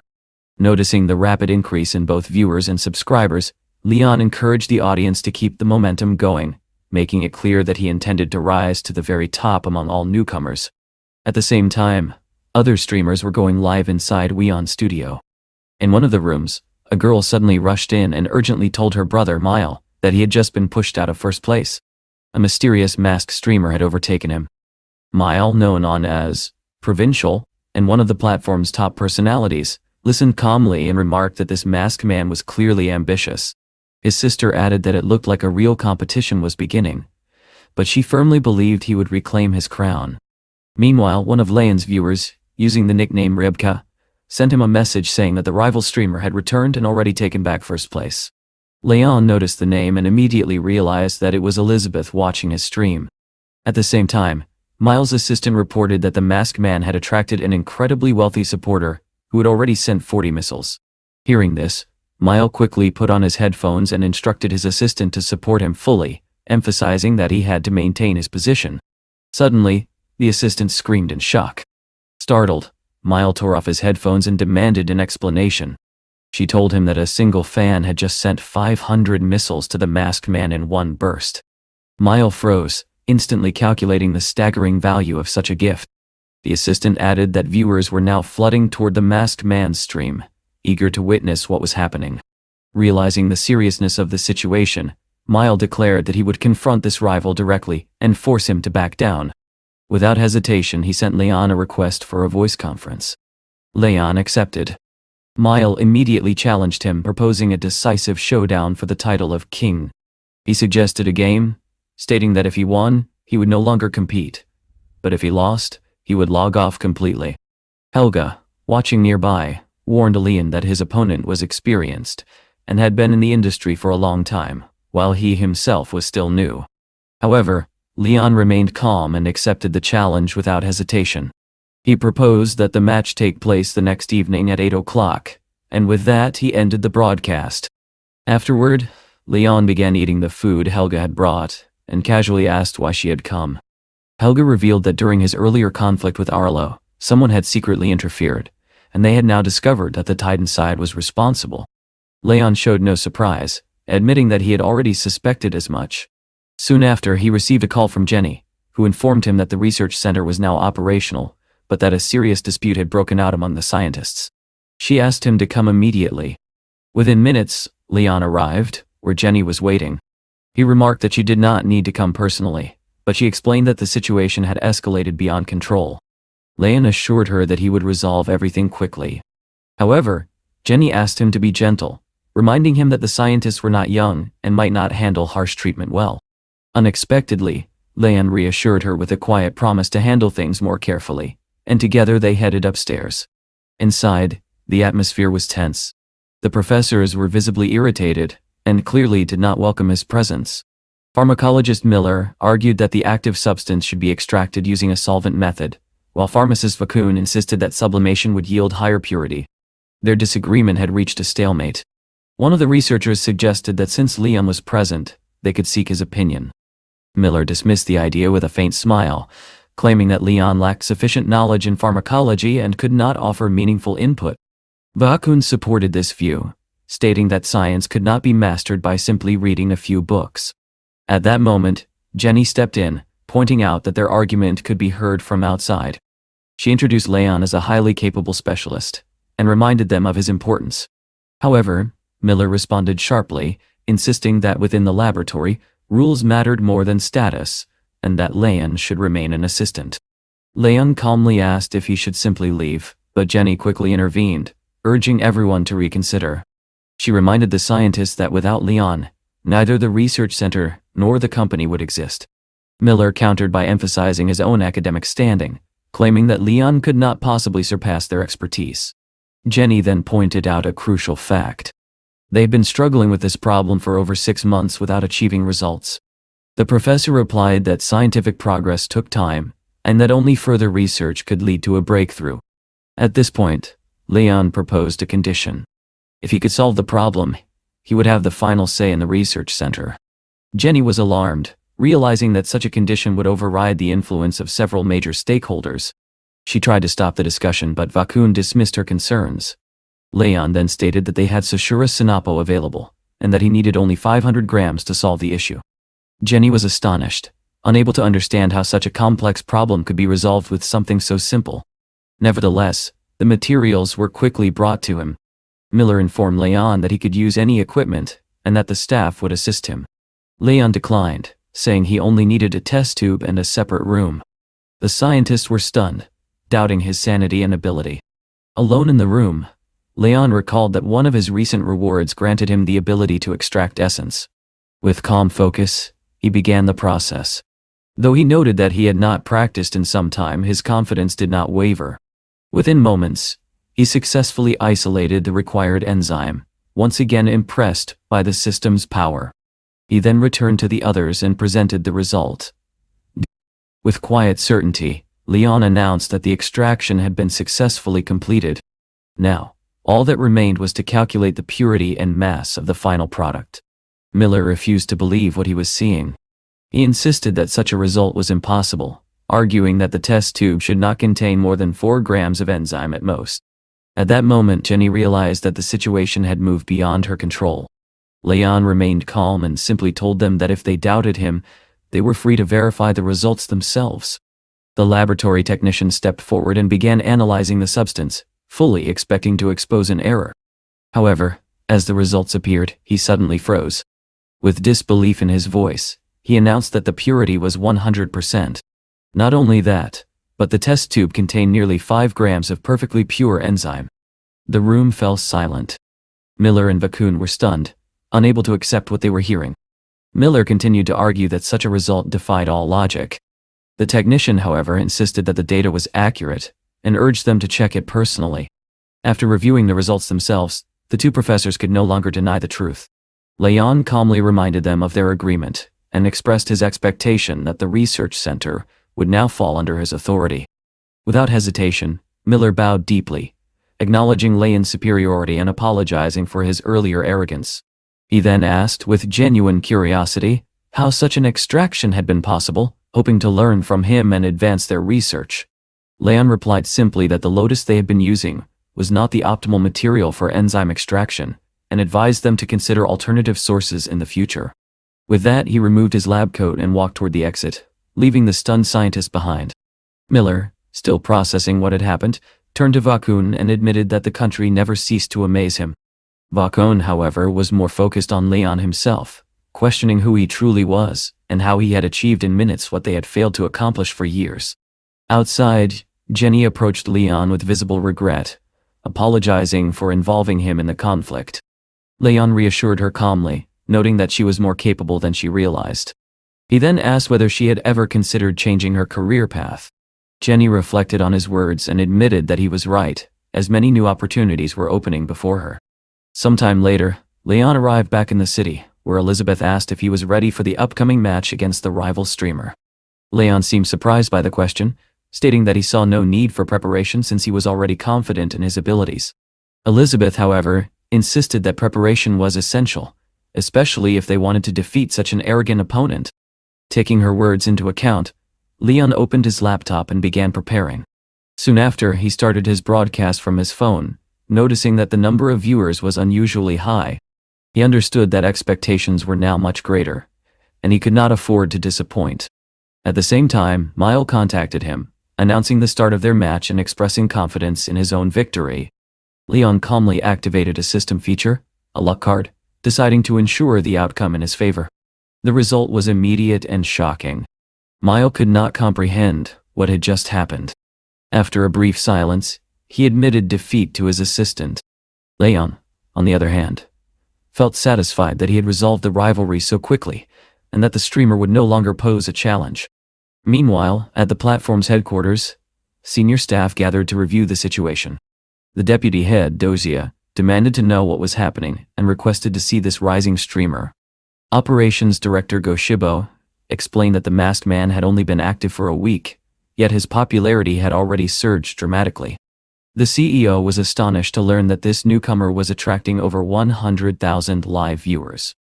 Noticing the rapid increase in both viewers and subscribers, Leon encouraged the audience to keep the momentum going, making it clear that he intended to rise to the very top among all newcomers. At the same time, other streamers were going live inside Weon's studio. In one of the rooms, a girl suddenly rushed in and urgently told her brother Mile that he had just been pushed out of first place. A mysterious masked streamer had overtaken him. Mile, known on as Provincial and one of the platform's top personalities, listened calmly and remarked that this masked man was clearly ambitious. His sister added that it looked like a real competition was beginning, but she firmly believed he would reclaim his crown. Meanwhile, one of Leon's viewers, using the nickname Ribka, sent him a message saying that the rival streamer had returned and already taken back first place. Leon noticed the name and immediately realized that it was Elizabeth watching his stream. At the same time, Miles' assistant reported that the masked man had attracted an incredibly wealthy supporter who had already sent 40 missiles. Hearing this, Mile quickly put on his headphones and instructed his assistant to support him fully, emphasizing that he had to maintain his position. Suddenly, the assistant screamed in shock. Startled, Mile tore off his headphones and demanded an explanation. She told him that a single fan had just sent 500 missiles to the masked man in one burst. Mile froze, instantly calculating the staggering value of such a gift. The assistant added that viewers were now flooding toward the masked man's stream, eager to witness what was happening. Realizing the seriousness of the situation, Mile declared that he would confront this rival directly and force him to back down. Without hesitation, he sent Leon a request for a voice conference. Leon accepted. Mile immediately challenged him, proposing a decisive showdown for the title of king. He suggested a game, stating that if he won, he would no longer compete, but if he lost, he would log off completely. Helga, watching nearby, warned Leon that his opponent was experienced and had been in the industry for a long time, while he himself was still new. However, Leon remained calm and accepted the challenge without hesitation. He proposed that the match take place the next evening at 8 o'clock, and with that he ended the broadcast. Afterward, Leon began eating the food Helga had brought, and casually asked why she had come. Helga revealed that during his earlier conflict with Arlo, someone had secretly interfered, and they had now discovered that the Titan side was responsible. Leon showed no surprise, admitting that he had already suspected as much. Soon after, he received a call from Jenny, who informed him that the research center was now operational, but that a serious dispute had broken out among the scientists. She asked him to come immediately. Within minutes, Leon arrived, where Jenny was waiting. He remarked that she did not need to come personally, but she explained that the situation had escalated beyond control. Leon assured her that he would resolve everything quickly. However, Jenny asked him to be gentle, reminding him that the scientists were not young and might not handle harsh treatment well. Unexpectedly, Leon reassured her with a quiet promise to handle things more carefully, and together they headed upstairs. Inside, the atmosphere was tense. The professors were visibly irritated, and clearly did not welcome his presence. Pharmacologist Miller argued that the active substance should be extracted using a solvent method, while pharmacist Vakun insisted that sublimation would yield higher purity. Their disagreement had reached a stalemate. One of the researchers suggested that since Leon was present, they could seek his opinion. Miller dismissed the idea with a faint smile, claiming that Leon lacked sufficient knowledge in pharmacology and could not offer meaningful input. Vakun supported this view, stating that science could not be mastered by simply reading a few books. At that moment, Jenny stepped in, pointing out that their argument could be heard from outside. She introduced Leon as a highly capable specialist, and reminded them of his importance. However, Miller responded sharply, insisting that within the laboratory, rules mattered more than status, and that Leon should remain an assistant. Leon calmly asked if he should simply leave, but Jenny quickly intervened, urging everyone to reconsider. She reminded the scientists that without Leon, neither the research center nor the company would exist. Miller countered by emphasizing his own academic standing, claiming that Leon could not possibly surpass their expertise. Jenny then pointed out a crucial fact. They had been struggling with this problem for over 6 months without achieving results. The professor replied that scientific progress took time, and that only further research could lead to a breakthrough. At this point, Leon proposed a condition. If he could solve the problem, he would have the final say in the research center. Jenny was alarmed, realizing that such a condition would override the influence of several major stakeholders. She tried to stop the discussion, but Vakun dismissed her concerns. Leon then stated that they had Sushura Sinapo available, and that he needed only 500 grams to solve the issue. Jenny was astonished, unable to understand how such a complex problem could be resolved with something so simple. Nevertheless, the materials were quickly brought to him. Miller informed Leon that he could use any equipment, and that the staff would assist him. Leon declined, saying he only needed a test tube and a separate room. The scientists were stunned, doubting his sanity and ability. Alone in the room, Leon recalled that one of his recent rewards granted him the ability to extract essence. With calm focus, he began the process. Though he noted that he had not practiced in some time, his confidence did not waver. Within moments, he successfully isolated the required enzyme, once again impressed by the system's power. He then returned to the others and presented the result. With quiet certainty, Leon announced that the extraction had been successfully completed. Now, all that remained was to calculate the purity and mass of the final product. Miller refused to believe what he was seeing. He insisted that such a result was impossible, arguing that the test tube should not contain more than 4 grams of enzyme at most. At that moment, Jenny realized that the situation had moved beyond her control. Leon remained calm and simply told them that if they doubted him, they were free to verify the results themselves. The laboratory technician stepped forward and began analyzing the substance, fully expecting to expose an error. However, as the results appeared, he suddenly froze. With disbelief in his voice, he announced that the purity was 100%. Not only that, but the test tube contained nearly 5 grams of perfectly pure enzyme. The room fell silent. Miller and Vakun were stunned, unable to accept what they were hearing. Miller continued to argue that such a result defied all logic. The technician, however, insisted that the data was accurate, and urged them to check it personally. After reviewing the results themselves, the two professors could no longer deny the truth. Leon calmly reminded them of their agreement, and expressed his expectation that the research center would now fall under his authority. Without hesitation, Miller bowed deeply, acknowledging Leon's superiority and apologizing for his earlier arrogance. He then asked with genuine curiosity how such an extraction had been possible, hoping to learn from him and advance their research. Leon replied simply that the lotus they had been using was not the optimal material for enzyme extraction, and advised them to consider alternative sources in the future. With that, he removed his lab coat and walked toward the exit, leaving the stunned scientist behind. Miller, still processing what had happened, turned to Vakun and admitted that the country never ceased to amaze him. Vakun, however, was more focused on Leon himself, questioning who he truly was, and how he had achieved in minutes what they had failed to accomplish for years. Outside, Jenny approached Leon with visible regret, apologizing for involving him in the conflict. Leon reassured her calmly, noting that she was more capable than she realized. He then asked whether she had ever considered changing her career path. Jenny reflected on his words and admitted that he was right, as many new opportunities were opening before her. Sometime later, Leon arrived back in the city, where Elizabeth asked if he was ready for the upcoming match against the rival streamer. Leon seemed surprised by the question, stating that he saw no need for preparation since he was already confident in his abilities. Elizabeth, however, insisted that preparation was essential, especially if they wanted to defeat such an arrogant opponent. Taking her words into account, Leon opened his laptop and began preparing. Soon after, he started his broadcast from his phone, noticing that the number of viewers was unusually high. He understood that expectations were now much greater, and he could not afford to disappoint. At the same time, Mile contacted him, announcing the start of their match and expressing confidence in his own victory. Leon calmly activated a system feature, a luck card, deciding to ensure the outcome in his favor. The result was immediate and shocking. Mile could not comprehend what had just happened. After a brief silence, he admitted defeat to his assistant. Leon, on the other hand, felt satisfied that he had resolved the rivalry so quickly, and that the streamer would no longer pose a challenge. Meanwhile, at the platform's headquarters, senior staff gathered to review the situation. The deputy head, Dozia, demanded to know what was happening and requested to see this rising streamer. Operations Director Goshibo explained that the masked man had only been active for a week, yet his popularity had already surged dramatically. The CEO was astonished to learn that this newcomer was attracting over 100,000 live viewers.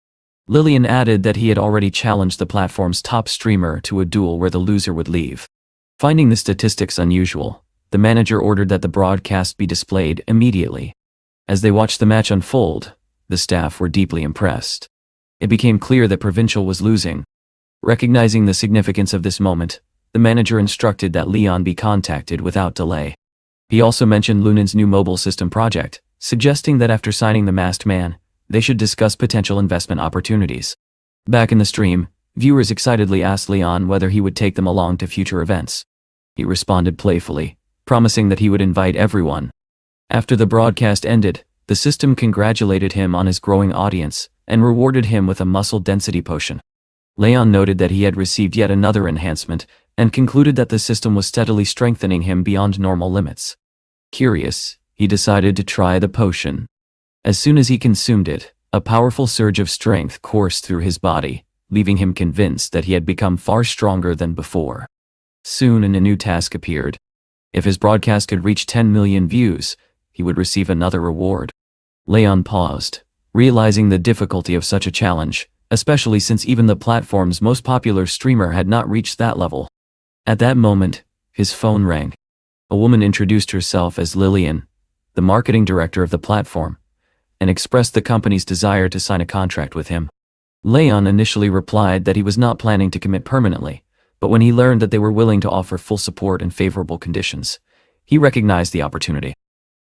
Lillian added that he had already challenged the platform's top streamer to a duel where the loser would leave. Finding the statistics unusual, the manager ordered that the broadcast be displayed immediately. As they watched the match unfold, the staff were deeply impressed. It became clear that Provincial was losing. Recognizing the significance of this moment, the manager instructed that Leon be contacted without delay. He also mentioned Lunan's new mobile system project, suggesting that after signing the masked man, they should discuss potential investment opportunities. Back in the stream, viewers excitedly asked Leon whether he would take them along to future events. He responded playfully, promising that he would invite everyone. After the broadcast ended, the system congratulated him on his growing audience and rewarded him with a muscle density potion. Leon noted that he had received yet another enhancement and concluded that the system was steadily strengthening him beyond normal limits. Curious, he decided to try the potion. As soon as he consumed it, a powerful surge of strength coursed through his body, leaving him convinced that he had become far stronger than before. Soon a new task appeared. If his broadcast could reach 10 million views, he would receive another reward. Leon paused, realizing the difficulty of such a challenge, especially since even the platform's most popular streamer had not reached that level. At that moment, his phone rang. A woman introduced herself as Lillian, the marketing director of the platform, and expressed the company's desire to sign a contract with him. Leon initially replied that he was not planning to commit permanently, but when he learned that they were willing to offer full support and favorable conditions, he recognized the opportunity.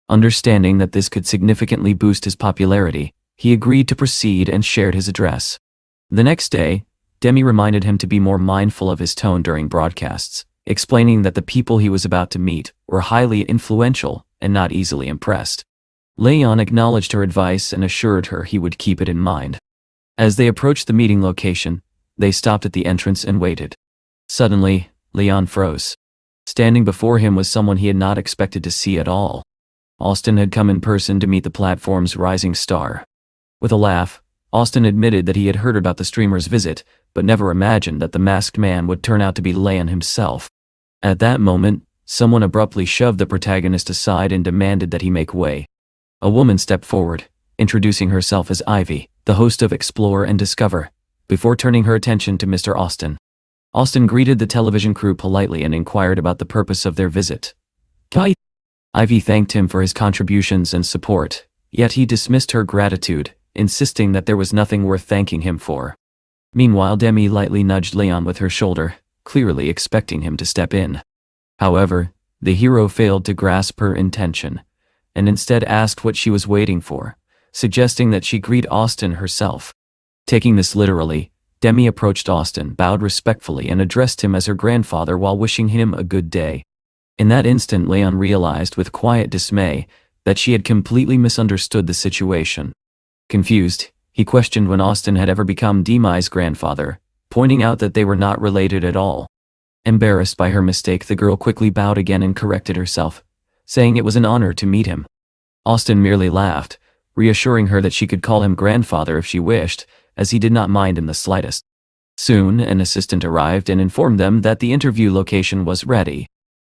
Understanding that this could significantly boost his popularity, he agreed to proceed and shared his address. The next day, Demi reminded him to be more mindful of his tone during broadcasts, explaining that the people he was about to meet were highly influential and not easily impressed. Leon acknowledged her advice and assured her he would keep it in mind. As they approached the meeting location, they stopped at the entrance and waited. Suddenly, Leon froze. Standing before him was someone he had not expected to see at all. Austin had come in person to meet the platform's rising star. With a laugh, Austin admitted that he had heard about the streamer's visit, but never imagined that the masked man would turn out to be Leon himself. At that moment, someone abruptly shoved the protagonist aside and demanded that he make way. A woman stepped forward, introducing herself as Ivy, the host of Explore and Discover, before turning her attention to Mr. Austin. Austin greeted the television crew politely and inquired about the purpose of their visit. Ivy thanked him for his contributions and support, yet he dismissed her gratitude, insisting that there was nothing worth thanking him for. Meanwhile, Demi lightly nudged Leon with her shoulder, clearly expecting him to step in. However, the hero failed to grasp her intention, and instead asked what she was waiting for, suggesting that she greet Austin herself. Taking this literally, Demi approached Austin, bowed respectfully, and addressed him as her grandfather while wishing him a good day. In that instant, Leon realized with quiet dismay that she had completely misunderstood the situation. Confused, he questioned when Austin had ever become Demi's grandfather, pointing out that they were not related at all. Embarrassed by her mistake, the girl quickly bowed again and corrected herself, saying it was an honor to meet him. Austin merely laughed, reassuring her that she could call him grandfather if she wished, as he did not mind in the slightest. Soon, an assistant arrived and informed them that the interview location was ready.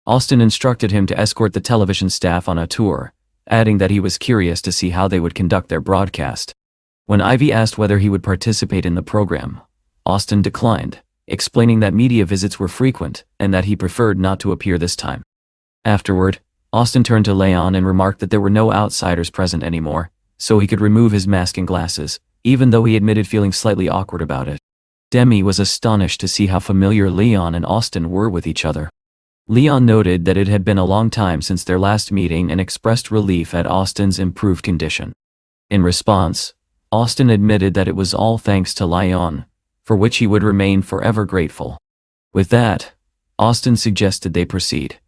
Austin instructed him to escort the television staff on a tour, adding that he was curious to see how they would conduct their broadcast. When Ivy asked whether he would participate in the program, Austin declined, explaining that media visits were frequent and that he preferred not to appear this time. Afterward, Austin turned to Leon and remarked that there were no outsiders present anymore, so he could remove his mask and glasses, even though he admitted feeling slightly awkward about it. Demi was astonished to see how familiar Leon and Austin were with each other. Leon noted that it had been a long time since their last meeting and expressed relief at Austin's improved condition. In response, Austin admitted that it was all thanks to Leon, for which he would remain forever grateful. With that, Austin suggested they proceed,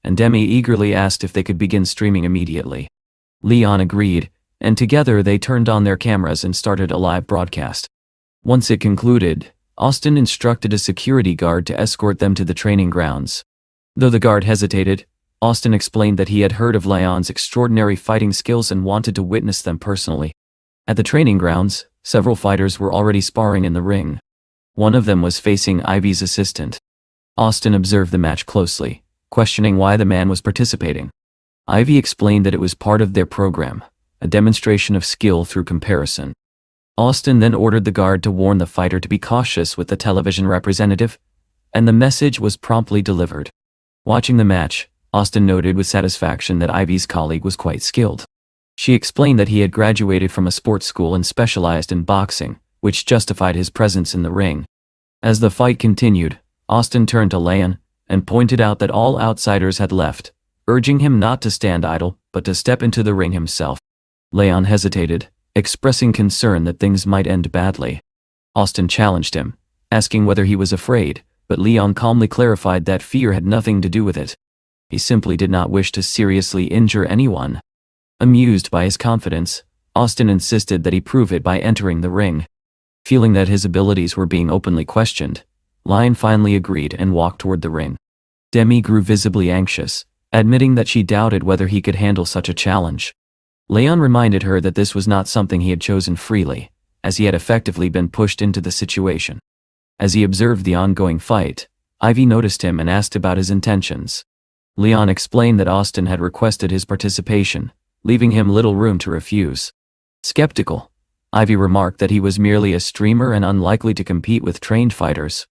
and Demi eagerly asked if they could begin streaming immediately. Leon agreed, and together they turned on their cameras and started a live broadcast. Once it concluded, Austin instructed a security guard to escort them to the training grounds. Though the guard hesitated, Austin explained that he had heard of Leon's extraordinary fighting skills and wanted to witness them personally. At the training grounds, several fighters were already sparring in the ring. One of them was facing Ivy's assistant. Austin observed the match closely, questioning why the man was participating. Ivy explained that it was part of their program, a demonstration of skill through comparison. Austin then ordered the guard to warn the fighter to be cautious with the television representative, and the message was promptly delivered. Watching the match, Austin noted with satisfaction that Ivy's colleague was quite skilled. She explained that he had graduated from a sports school and specialized in boxing, which justified his presence in the ring. As the fight continued, Austin turned to Leon and pointed out that all outsiders had left, urging him not to stand idle, but to step into the ring himself. Leon hesitated, expressing concern that things might end badly. Austin challenged him, asking whether he was afraid, but Leon calmly clarified that fear had nothing to do with it. He simply did not wish to seriously injure anyone. Amused by his confidence, Austin insisted that he prove it by entering the ring. Feeling that his abilities were being openly questioned, Leon finally agreed and walked toward the ring. Demi grew visibly anxious, admitting that she doubted whether he could handle such a challenge. Leon reminded her that this was not something he had chosen freely, as he had effectively been pushed into the situation. As he observed the ongoing fight, Ivy noticed him and asked about his intentions. Leon explained that Austin had requested his participation, leaving him little room to refuse. Skeptical, Ivy remarked that he was merely a streamer and unlikely to compete with trained fighters.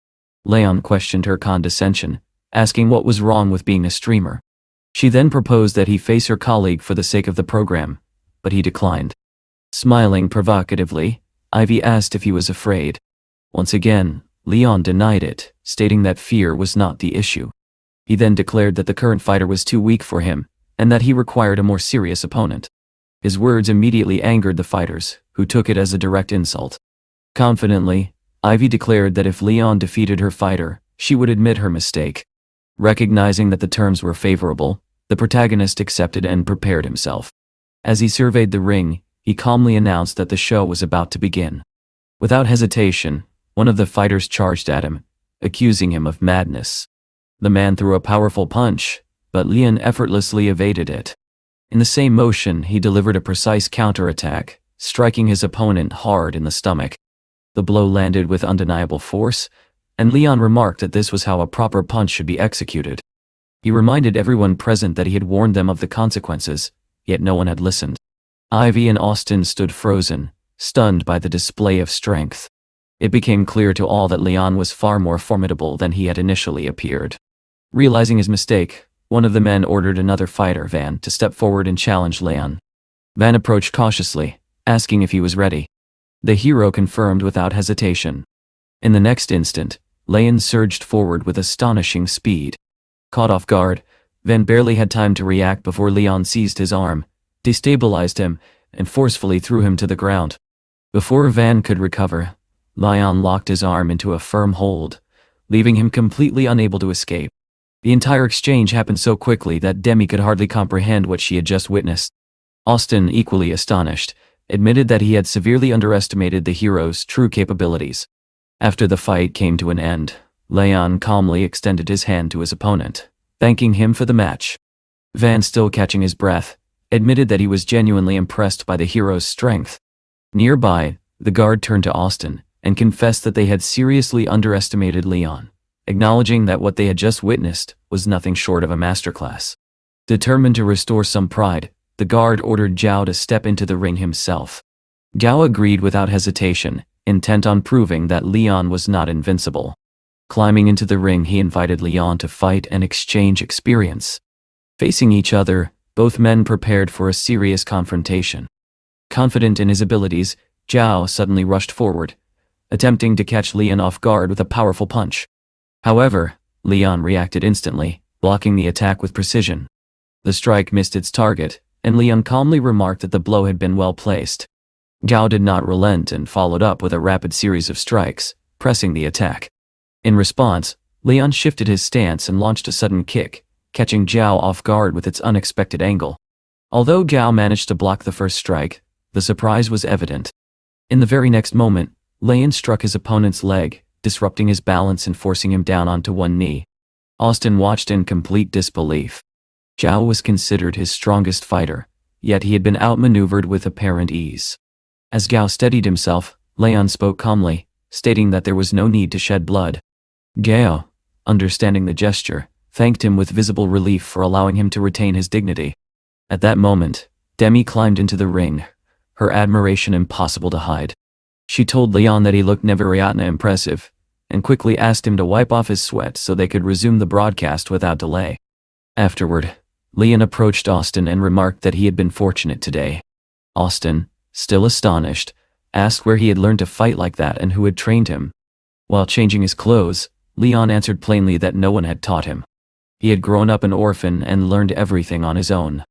Leon questioned her condescension, asking what was wrong with being a streamer. She then proposed that he face her colleague for the sake of the program, but he declined. Smiling provocatively, Ivy asked if he was afraid. Once again, Leon denied it, stating that fear was not the issue. He then declared that the current fighter was too weak for him, and that he required a more serious opponent. His words immediately angered the fighters, who took it as a direct insult. Confidently, Ivy declared that if Leon defeated her fighter, she would admit her mistake. Recognizing that the terms were favorable, the protagonist accepted and prepared himself. As he surveyed the ring, he calmly announced that the show was about to begin. Without hesitation, one of the fighters charged at him, accusing him of madness. The man threw a powerful punch, but Leon effortlessly evaded it. In the same motion, he delivered a precise counterattack, striking his opponent hard in the stomach. The blow landed with undeniable force, and Leon remarked that this was how a proper punch should be executed. He reminded everyone present that he had warned them of the consequences, yet no one had listened. Ivy and Austin stood frozen, stunned by the display of strength. It became clear to all that Leon was far more formidable than he had initially appeared. Realizing his mistake, one of the men ordered another fighter, Van, to step forward and challenge Leon. Van approached cautiously, asking if he was ready. The hero confirmed without hesitation. In the next instant, Leon surged forward with astonishing speed. Caught off guard, Van barely had time to react before Leon seized his arm, destabilized him, and forcefully threw him to the ground. Before Van could recover, Leon locked his arm into a firm hold, leaving him completely unable to escape. The entire exchange happened so quickly that Demi could hardly comprehend what she had just witnessed. Austin, equally astonished, admitted that he had severely underestimated the hero's true capabilities. After the fight came to an end, Leon calmly extended his hand to his opponent, thanking him for the match. Van, still catching his breath, admitted that he was genuinely impressed by the hero's strength. Nearby, the guard turned to Austin and confessed that they had seriously underestimated Leon, acknowledging that what they had just witnessed was nothing short of a masterclass. Determined to restore some pride, the guard ordered Zhao to step into the ring himself. Zhao agreed without hesitation, intent on proving that Leon was not invincible. Climbing into the ring, he invited Leon to fight and exchange experience. Facing each other, both men prepared for a serious confrontation. Confident in his abilities, Zhao suddenly rushed forward, attempting to catch Leon off guard with a powerful punch. However, Leon reacted instantly, blocking the attack with precision. The strike missed its target, and Leon calmly remarked that the blow had been well placed. Zhao did not relent and followed up with a rapid series of strikes, pressing the attack. In response, Leon shifted his stance and launched a sudden kick, catching Zhao off guard with its unexpected angle. Although Zhao managed to block the first strike, the surprise was evident. In the very next moment, Leon struck his opponent's leg, disrupting his balance and forcing him down onto one knee. Austin watched in complete disbelief. Zhao was considered his strongest fighter, yet he had been outmaneuvered with apparent ease. As Zhao steadied himself, Leon spoke calmly, stating that there was no need to shed blood. Zhao, understanding the gesture, thanked him with visible relief for allowing him to retain his dignity. At that moment, Demi climbed into the ring, her admiration impossible to hide. She told Leon that he looked nevertheless impressive, and quickly asked him to wipe off his sweat so they could resume the broadcast without delay. Afterward, Leon approached Austin and remarked that he had been fortunate today. Austin, still astonished, asked where he had learned to fight like that and who had trained him. While changing his clothes, Leon answered plainly that no one had taught him. He had grown up an orphan and learned everything on his own.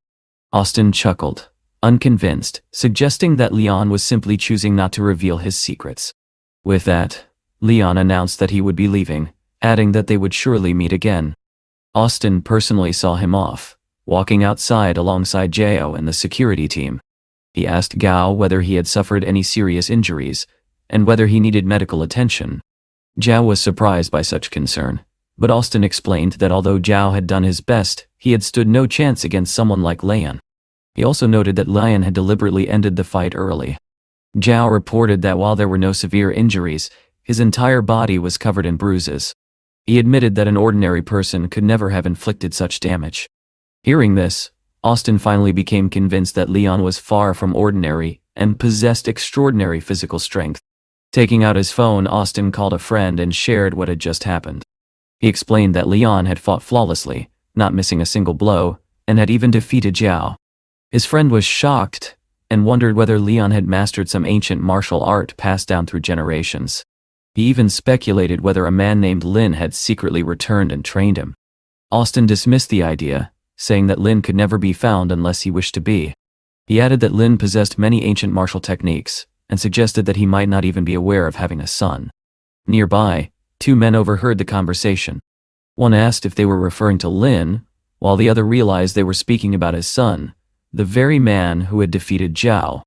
Austin chuckled, unconvinced, suggesting that Leon was simply choosing not to reveal his secrets. With that, Leon announced that he would be leaving, adding that they would surely meet again. Austin personally saw him off, walking outside alongside Zhao and the security team. He asked Gao whether he had suffered any serious injuries, and whether he needed medical attention. Zhao was surprised by such concern, but Austin explained that although Zhao had done his best, he had stood no chance against someone like Leon. He also noted that Leon had deliberately ended the fight early. Zhao reported that while there were no severe injuries, his entire body was covered in bruises. He admitted that an ordinary person could never have inflicted such damage. Hearing this, Austin finally became convinced that Leon was far from ordinary and possessed extraordinary physical strength. Taking out his phone, Austin called a friend and shared what had just happened. He explained that Leon had fought flawlessly, not missing a single blow, and had even defeated Zhao. His friend was shocked and wondered whether Leon had mastered some ancient martial art passed down through generations. He even speculated whether a man named Lin had secretly returned and trained him. Austin dismissed the idea, saying that Lin could never be found unless he wished to be. He added that Lin possessed many ancient martial techniques, and suggested that he might not even be aware of having a son. Nearby, two men overheard the conversation. One asked if they were referring to Lin, while the other realized they were speaking about his son, the very man who had defeated Zhao.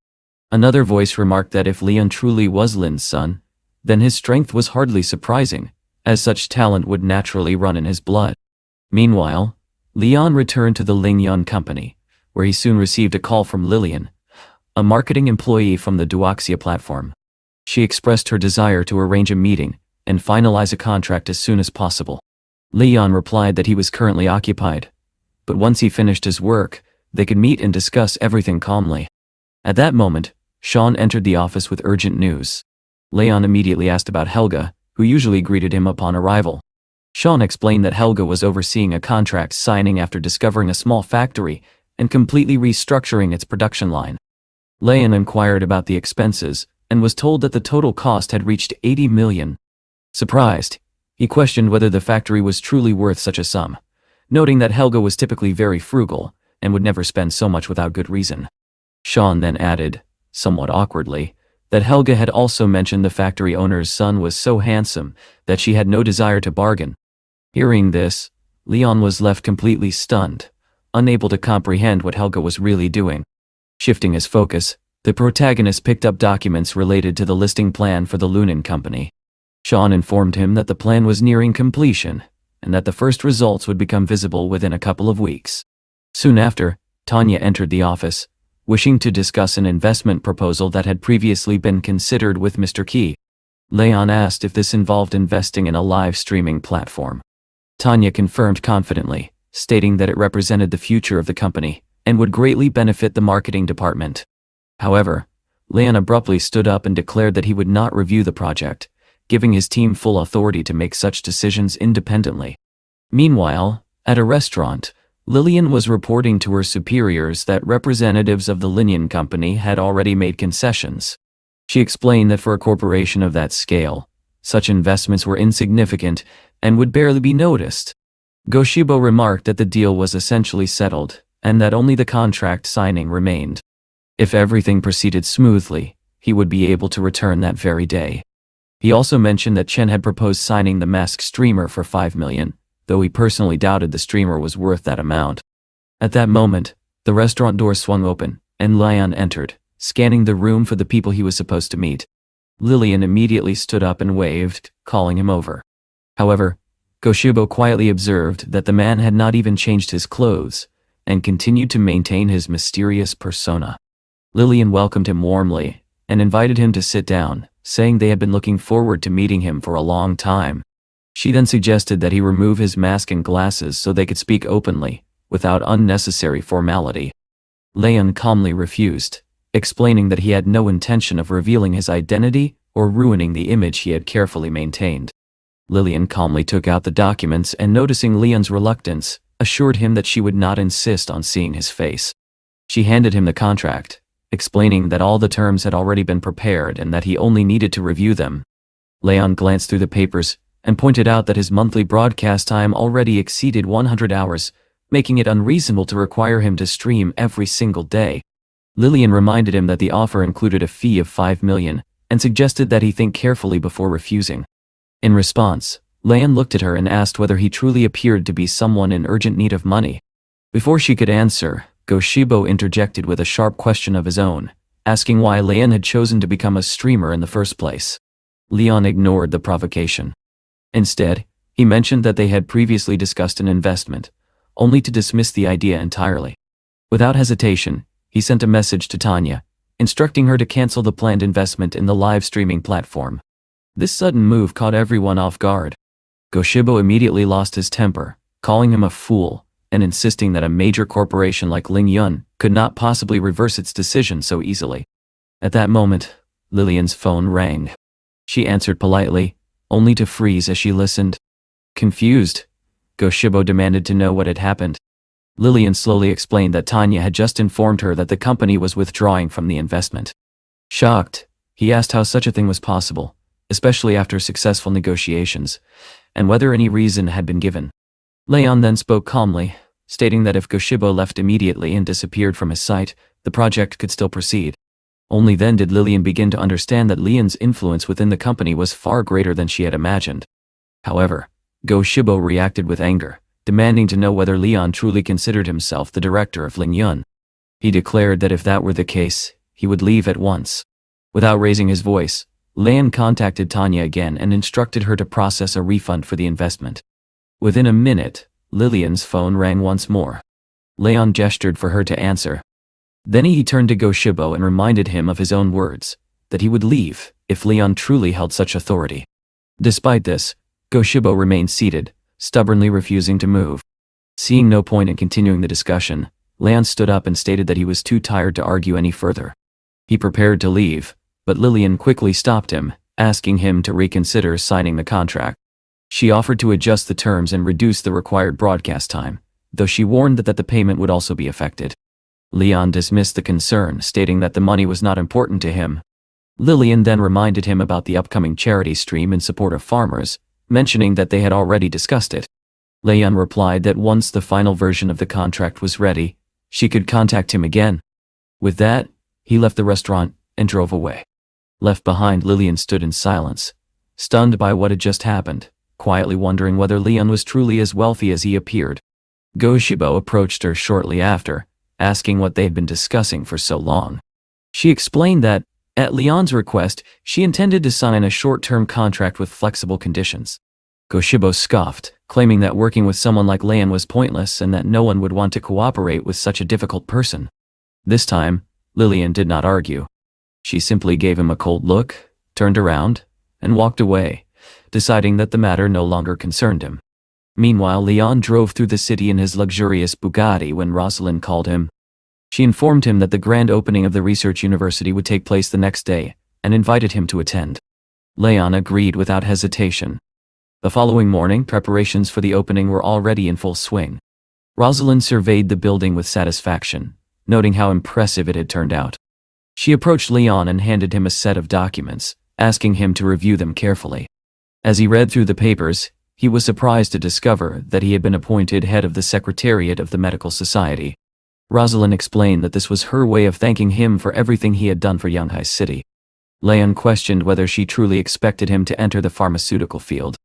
Another voice remarked that if Leon truly was Lin's son, then his strength was hardly surprising, as such talent would naturally run in his blood. Meanwhile, Leon returned to the Lingyun company, where he soon received a call from Lillian, a marketing employee from the Duoxia platform. She expressed her desire to arrange a meeting and finalize a contract as soon as possible. Leon replied that he was currently occupied, but once he finished his work, they could meet and discuss everything calmly. At that moment, Sean entered the office with urgent news. Leon immediately asked about Helga, who usually greeted him upon arrival. Sean explained that Helga was overseeing a contract signing after discovering a small factory and completely restructuring its production line. Leon inquired about the expenses and was told that the total cost had reached 80 million. Surprised, he questioned whether the factory was truly worth such a sum, noting that Helga was typically very frugal and would never spend so much without good reason. Sean then added, somewhat awkwardly, that Helga had also mentioned the factory owner's son was so handsome that she had no desire to bargain. Hearing this, Leon was left completely stunned, unable to comprehend what Helga was really doing. Shifting his focus, the protagonist picked up documents related to the listing plan for the Lunan company. Sean informed him that the plan was nearing completion, and that the first results would become visible within a couple of weeks. Soon after, Tanya entered the office, wishing to discuss an investment proposal that had previously been considered with Mr. Key. Leon asked if this involved investing in a live streaming platform. Tanya confirmed confidently, stating that it represented the future of the company and would greatly benefit the marketing department. However, Leon abruptly stood up and declared that he would not review the project, giving his team full authority to make such decisions independently. Meanwhile, at a restaurant, Lillian was reporting to her superiors that representatives of the Linyan company had already made concessions. She explained that for a corporation of that scale, such investments were insignificant and would barely be noticed. Goshibo remarked that the deal was essentially settled, and that only the contract signing remained. If everything proceeded smoothly, he would be able to return that very day. He also mentioned that Chen had proposed signing the masked streamer for 5 million, though he personally doubted the streamer was worth that amount. At that moment, the restaurant door swung open, and Leon entered, scanning the room for the people he was supposed to meet. Lillian immediately stood up and waved, calling him over. However, Goshibo quietly observed that the man had not even changed his clothes, and continued to maintain his mysterious persona. Lillian welcomed him warmly, and invited him to sit down, saying they had been looking forward to meeting him for a long time. She then suggested that he remove his mask and glasses so they could speak openly, without unnecessary formality. Leon calmly refused, explaining that he had no intention of revealing his identity or ruining the image he had carefully maintained. Lillian calmly took out the documents and, noticing Leon's reluctance, assured him that she would not insist on seeing his face. She handed him the contract, explaining that all the terms had already been prepared and that he only needed to review them. Leon glanced through the papers and pointed out that his monthly broadcast time already exceeded 100 hours, making it unreasonable to require him to stream every single day. Lillian reminded him that the offer included a fee of 5 million and suggested that he think carefully before refusing. In response, Leon looked at her and asked whether he truly appeared to be someone in urgent need of money. Before she could answer, Goshibo interjected with a sharp question of his own, asking why Leon had chosen to become a streamer in the first place. Leon ignored the provocation. Instead, he mentioned that they had previously discussed an investment, only to dismiss the idea entirely. Without hesitation, he sent a message to Tanya, instructing her to cancel the planned investment in the live streaming platform. This sudden move caught everyone off guard. Goshibo immediately lost his temper, calling him a fool, and insisting that a major corporation like Ling Yun could not possibly reverse its decision so easily. At that moment, Lillian's phone rang. She answered politely, only to freeze as she listened. Confused, Goshibo demanded to know what had happened. Lillian slowly explained that Tanya had just informed her that the company was withdrawing from the investment. Shocked, he asked how such a thing was possible, especially after successful negotiations, and whether any reason had been given. Leon then spoke calmly, stating that if Goshibo left immediately and disappeared from his sight, the project could still proceed. Only then did Lillian begin to understand that Leon's influence within the company was far greater than she had imagined. However, Goshibo reacted with anger, demanding to know whether Leon truly considered himself the director of Ling Yun. He declared that if that were the case, he would leave at once. Without raising his voice, Leon contacted Tanya again and instructed her to process a refund for the investment. Within a minute, Lillian's phone rang once more. Leon gestured for her to answer. Then he turned to Goshibo and reminded him of his own words, that he would leave if Leon truly held such authority. Despite this, Goshibo remained seated, stubbornly refusing to move. Seeing no point in continuing the discussion, Leon stood up and stated that he was too tired to argue any further. He prepared to leave, but Lillian quickly stopped him, asking him to reconsider signing the contract. She offered to adjust the terms and reduce the required broadcast time, though she warned that the payment would also be affected. Leon dismissed the concern, stating that the money was not important to him. Lillian then reminded him about the upcoming charity stream in support of farmers, mentioning that they had already discussed it. Leon replied that once the final version of the contract was ready, she could contact him again. With that, he left the restaurant and drove away. Left behind, Lillian stood in silence, stunned by what had just happened, quietly wondering whether Leon was truly as wealthy as he appeared. Goshibo approached her shortly after, asking what they had been discussing for so long. She explained that, at Leon's request, she intended to sign a short-term contract with flexible conditions. Goshibo scoffed, claiming that working with someone like Leon was pointless and that no one would want to cooperate with such a difficult person. This time, Lillian did not argue. She simply gave him a cold look, turned around, and walked away, deciding that the matter no longer concerned him. Meanwhile, Leon drove through the city in his luxurious Bugatti when Rosalind called him. She informed him that the grand opening of the research university would take place the next day, and invited him to attend. Leon agreed without hesitation. The following morning, preparations for the opening were already in full swing. Rosalind surveyed the building with satisfaction, noting how impressive it had turned out. She approached Leon and handed him a set of documents, asking him to review them carefully. As he read through the papers, he was surprised to discover that he had been appointed head of the Secretariat of the Medical Society. Rosalind explained that this was her way of thanking him for everything he had done for Yanghai City. Leon questioned whether she truly expected him to enter the pharmaceutical field.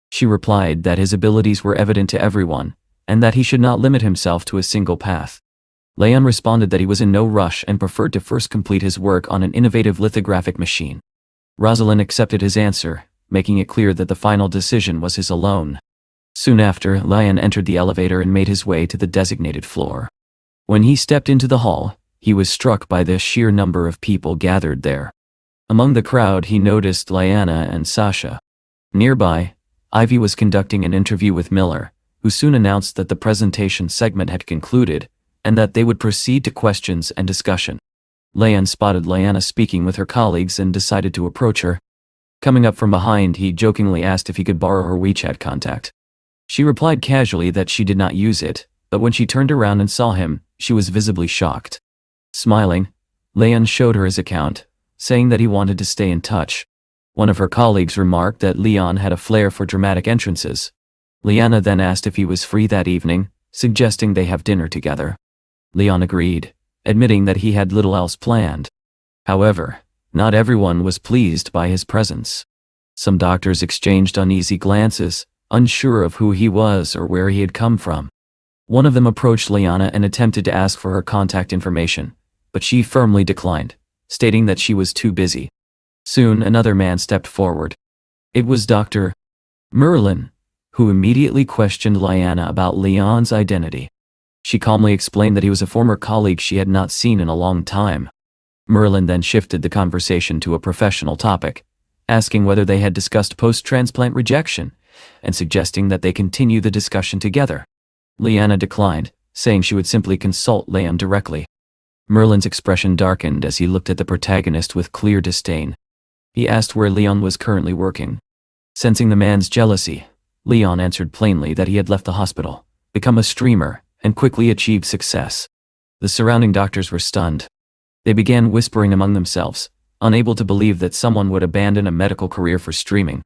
She replied that his abilities were evident to everyone, and that he should not limit himself to a single path. Leon responded that he was in no rush and preferred to first complete his work on an innovative lithographic machine. Rosalind accepted his answer, making it clear that the final decision was his alone. Soon after, Leon entered the elevator and made his way to the designated floor. When he stepped into the hall, he was struck by the sheer number of people gathered there. Among the crowd, he noticed Liana and Sasha. Nearby, Ivy was conducting an interview with Miller, who soon announced that the presentation segment had concluded, and that they would proceed to questions and discussion. Leon spotted Liana speaking with her colleagues and decided to approach her. Coming up from behind, he jokingly asked if he could borrow her WeChat contact. She replied casually that she did not use it, but when she turned around and saw him, she was visibly shocked. Smiling, Leon showed her his account, saying that he wanted to stay in touch. One of her colleagues remarked that Leon had a flair for dramatic entrances. Liana then asked if he was free that evening, suggesting they have dinner together. Leon agreed, admitting that he had little else planned. However, not everyone was pleased by his presence. Some doctors exchanged uneasy glances, unsure of who he was or where he had come from. One of them approached Liana and attempted to ask for her contact information, but she firmly declined, stating that she was too busy. Soon another man stepped forward. It was Dr. Merlin, who immediately questioned Liana about Leon's identity. She calmly explained that he was a former colleague she had not seen in a long time. Merlin then shifted the conversation to a professional topic, asking whether they had discussed post-transplant rejection, and suggesting that they continue the discussion together. Liana declined, saying she would simply consult Leon directly. Merlin's expression darkened as he looked at the protagonist with clear disdain. He asked where Leon was currently working. Sensing the man's jealousy, Leon answered plainly that he had left the hospital, become a streamer, and quickly achieved success. The surrounding doctors were stunned. They began whispering among themselves, unable to believe that someone would abandon a medical career for streaming.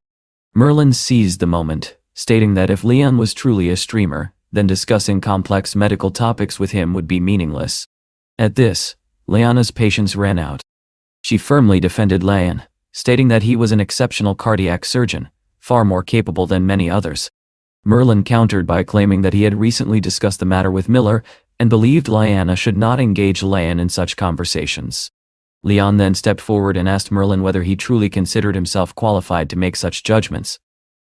Merlin seized the moment, stating that if Leon was truly a streamer, then discussing complex medical topics with him would be meaningless. At this, Liana's patience ran out. She firmly defended Leon, stating that he was an exceptional cardiac surgeon, far more capable than many others. Merlin countered by claiming that he had recently discussed the matter with Miller and believed Liana should not engage Leon in such conversations. Leon then stepped forward and asked Merlin whether he truly considered himself qualified to make such judgments.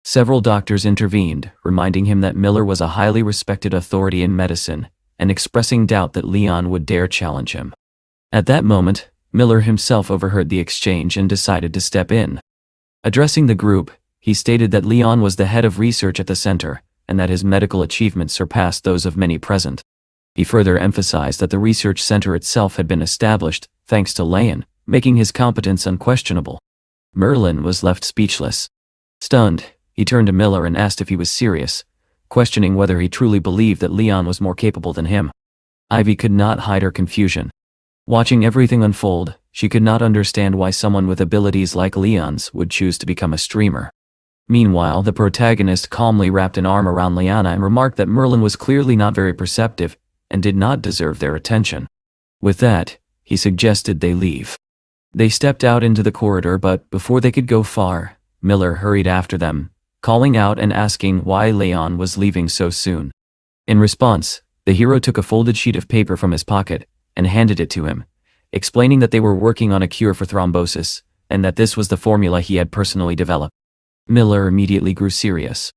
Several doctors intervened, reminding him that Miller was a highly respected authority in medicine, and expressing doubt that Leon would dare challenge him. At that moment, Miller himself overheard the exchange and decided to step in. Addressing the group, he stated that Leon was the head of research at the center, and that his medical achievements surpassed those of many present. He further emphasized that the research center itself had been established, thanks to Leon, making his competence unquestionable. Merlin was left speechless. Stunned, he turned to Miller and asked if he was serious, questioning whether he truly believed that Leon was more capable than him. Ivy could not hide her confusion. Watching everything unfold, she could not understand why someone with abilities like Leon's would choose to become a streamer. Meanwhile, the protagonist calmly wrapped an arm around Liana and remarked that Merlin was clearly not very perceptive and did not deserve their attention. With that, he suggested they leave. They stepped out into the corridor, but before they could go far, Miller hurried after them, calling out and asking why Leon was leaving so soon. In response, the hero took a folded sheet of paper from his pocket and handed it to him, explaining that they were working on a cure for thrombosis, and that this was the formula he had personally developed. Miller immediately grew serious.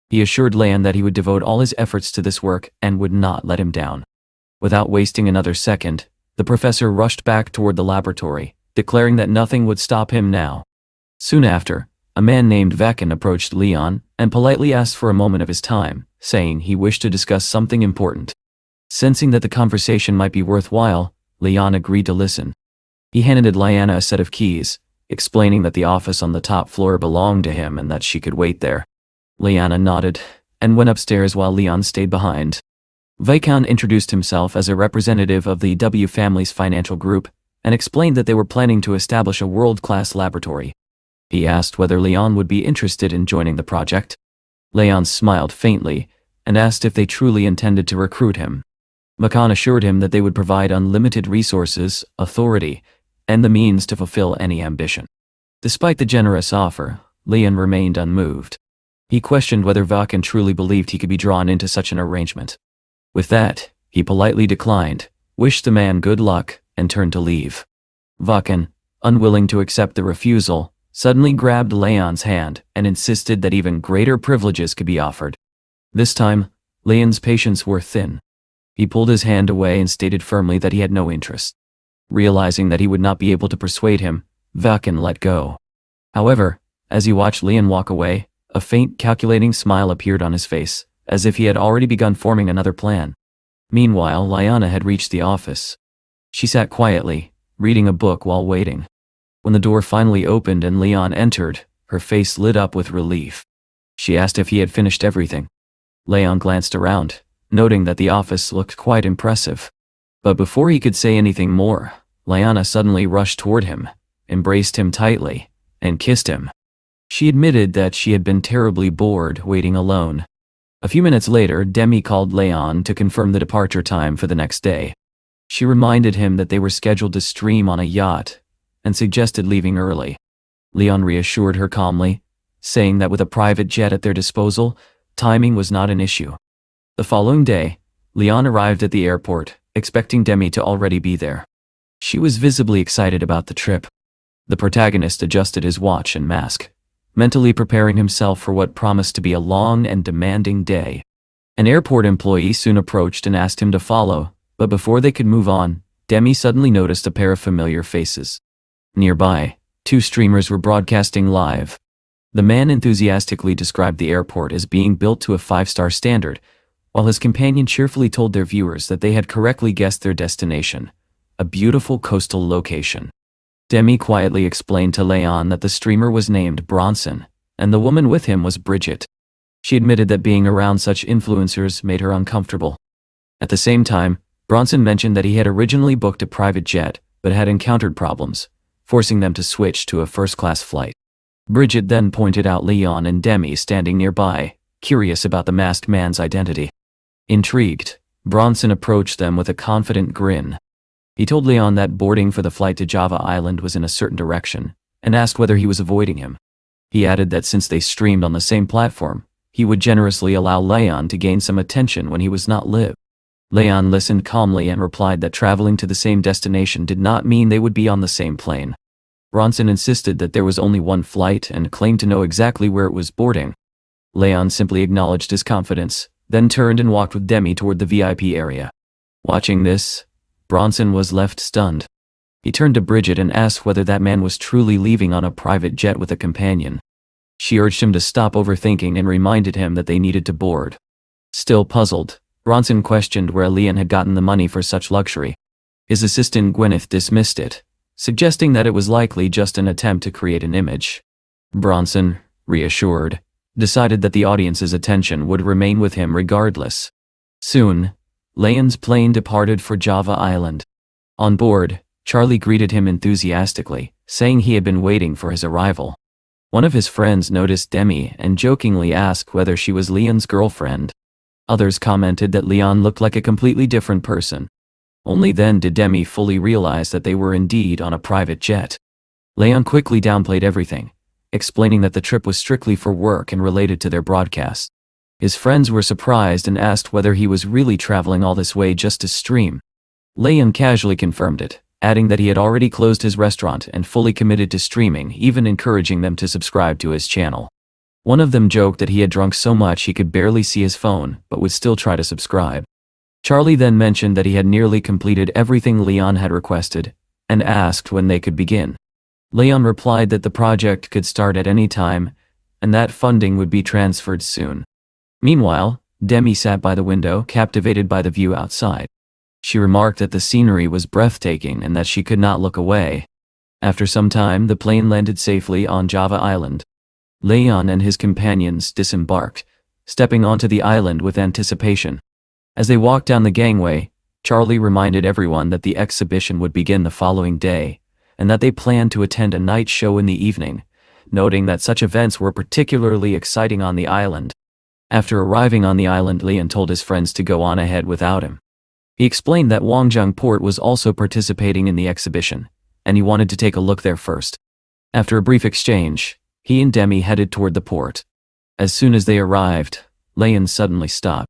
He assured Leon that he would devote all his efforts to this work and would not let him down. Without wasting another second, the professor rushed back toward the laboratory, declaring that nothing would stop him now. Soon after, a man named Vakin approached Leon and politely asked for a moment of his time, saying he wished to discuss something important. Sensing that the conversation might be worthwhile, Leon agreed to listen. He handed Liana a set of keys, explaining that the office on the top floor belonged to him and that she could wait there. Liana nodded and went upstairs while Leon stayed behind. Vakin introduced himself as a representative of the W family's financial group and explained that they were planning to establish a world-class laboratory. He asked whether Leon would be interested in joining the project. Leon smiled faintly and asked if they truly intended to recruit him. Vakin assured him that they would provide unlimited resources, authority, and the means to fulfill any ambition. Despite the generous offer, Leon remained unmoved. He questioned whether Vaken truly believed he could be drawn into such an arrangement. With that, he politely declined, wished the man good luck, and turned to leave. Vaken, unwilling to accept the refusal, suddenly grabbed Leon's hand and insisted that even greater privileges could be offered. This time, Leon's patience wore thin. He pulled his hand away and stated firmly that he had no interest. Realizing that he would not be able to persuade him, Vaken let go. However, as he watched Leon walk away, a faint, calculating smile appeared on his face, as if he had already begun forming another plan. Meanwhile, Liana had reached the office. She sat quietly, reading a book while waiting. When the door finally opened and Leon entered, her face lit up with relief. She asked if he had finished everything. Leon glanced around, noting that the office looked quite impressive. But before he could say anything more, Liana suddenly rushed toward him, embraced him tightly, and kissed him. She admitted that she had been terribly bored waiting alone. A few minutes later, Demi called Leon to confirm the departure time for the next day. She reminded him that they were scheduled to stream on a yacht, and suggested leaving early. Leon reassured her calmly, saying that with a private jet at their disposal, timing was not an issue. The following day, Leon arrived at the airport, expecting Demi to already be there. She was visibly excited about the trip. The protagonist adjusted his watch and mask, mentally preparing himself for what promised to be a long and demanding day. An airport employee soon approached and asked him to follow, but before they could move on, Demi suddenly noticed a pair of familiar faces. Nearby, two streamers were broadcasting live. The man enthusiastically described the airport as being built to a 5-star standard, while his companion cheerfully told their viewers that they had correctly guessed their destination, a beautiful coastal location. Demi quietly explained to Leon that the streamer was named Bronson, and the woman with him was Bridget. She admitted that being around such influencers made her uncomfortable. At the same time, Bronson mentioned that he had originally booked a private jet, but had encountered problems, forcing them to switch to a first-class flight. Bridget then pointed out Leon and Demi standing nearby, curious about the masked man's identity. Intrigued, Bronson approached them with a confident grin. He told Leon that boarding for the flight to Java Island was in a certain direction, and asked whether he was avoiding him. He added that since they streamed on the same platform, he would generously allow Leon to gain some attention when he was not live. Leon listened calmly and replied that traveling to the same destination did not mean they would be on the same plane. Bronson insisted that there was only one flight and claimed to know exactly where it was boarding. Leon simply acknowledged his confidence, then turned and walked with Demi toward the VIP area. Watching this, Bronson was left stunned. He turned to Bridget and asked whether that man was truly leaving on a private jet with a companion. She urged him to stop overthinking and reminded him that they needed to board. Still puzzled, Bronson questioned where Leon had gotten the money for such luxury. His assistant Gwyneth dismissed it, suggesting that it was likely just an attempt to create an image. Bronson, reassured, decided that the audience's attention would remain with him regardless. Soon, Leon's plane departed for Java Island. On board, Charlie greeted him enthusiastically, saying he had been waiting for his arrival. One of his friends noticed Demi and jokingly asked whether she was Leon's girlfriend. Others commented that Leon looked like a completely different person. Only then did Demi fully realize that they were indeed on a private jet. Leon quickly downplayed everything, explaining that the trip was strictly for work and related to their broadcast. His friends were surprised and asked whether he was really traveling all this way just to stream. Leon casually confirmed it, adding that he had already closed his restaurant and fully committed to streaming, even encouraging them to subscribe to his channel. One of them joked that he had drunk so much he could barely see his phone, but would still try to subscribe. Charlie then mentioned that he had nearly completed everything Leon had requested, and asked when they could begin. Leon replied that the project could start at any time, and that funding would be transferred soon. Meanwhile, Demi sat by the window, captivated by the view outside. She remarked that the scenery was breathtaking and that she could not look away. After some time, the plane landed safely on Java Island. Leon and his companions disembarked, stepping onto the island with anticipation. As they walked down the gangway, Charlie reminded everyone that the exhibition would begin the following day, and that they planned to attend a night show in the evening, noting that such events were particularly exciting on the island. After arriving on the island, Leon told his friends to go on ahead without him. He explained that Wangjung Port was also participating in the exhibition, and he wanted to take a look there first. After a brief exchange, he and Demi headed toward the port. As soon as they arrived, Leon suddenly stopped.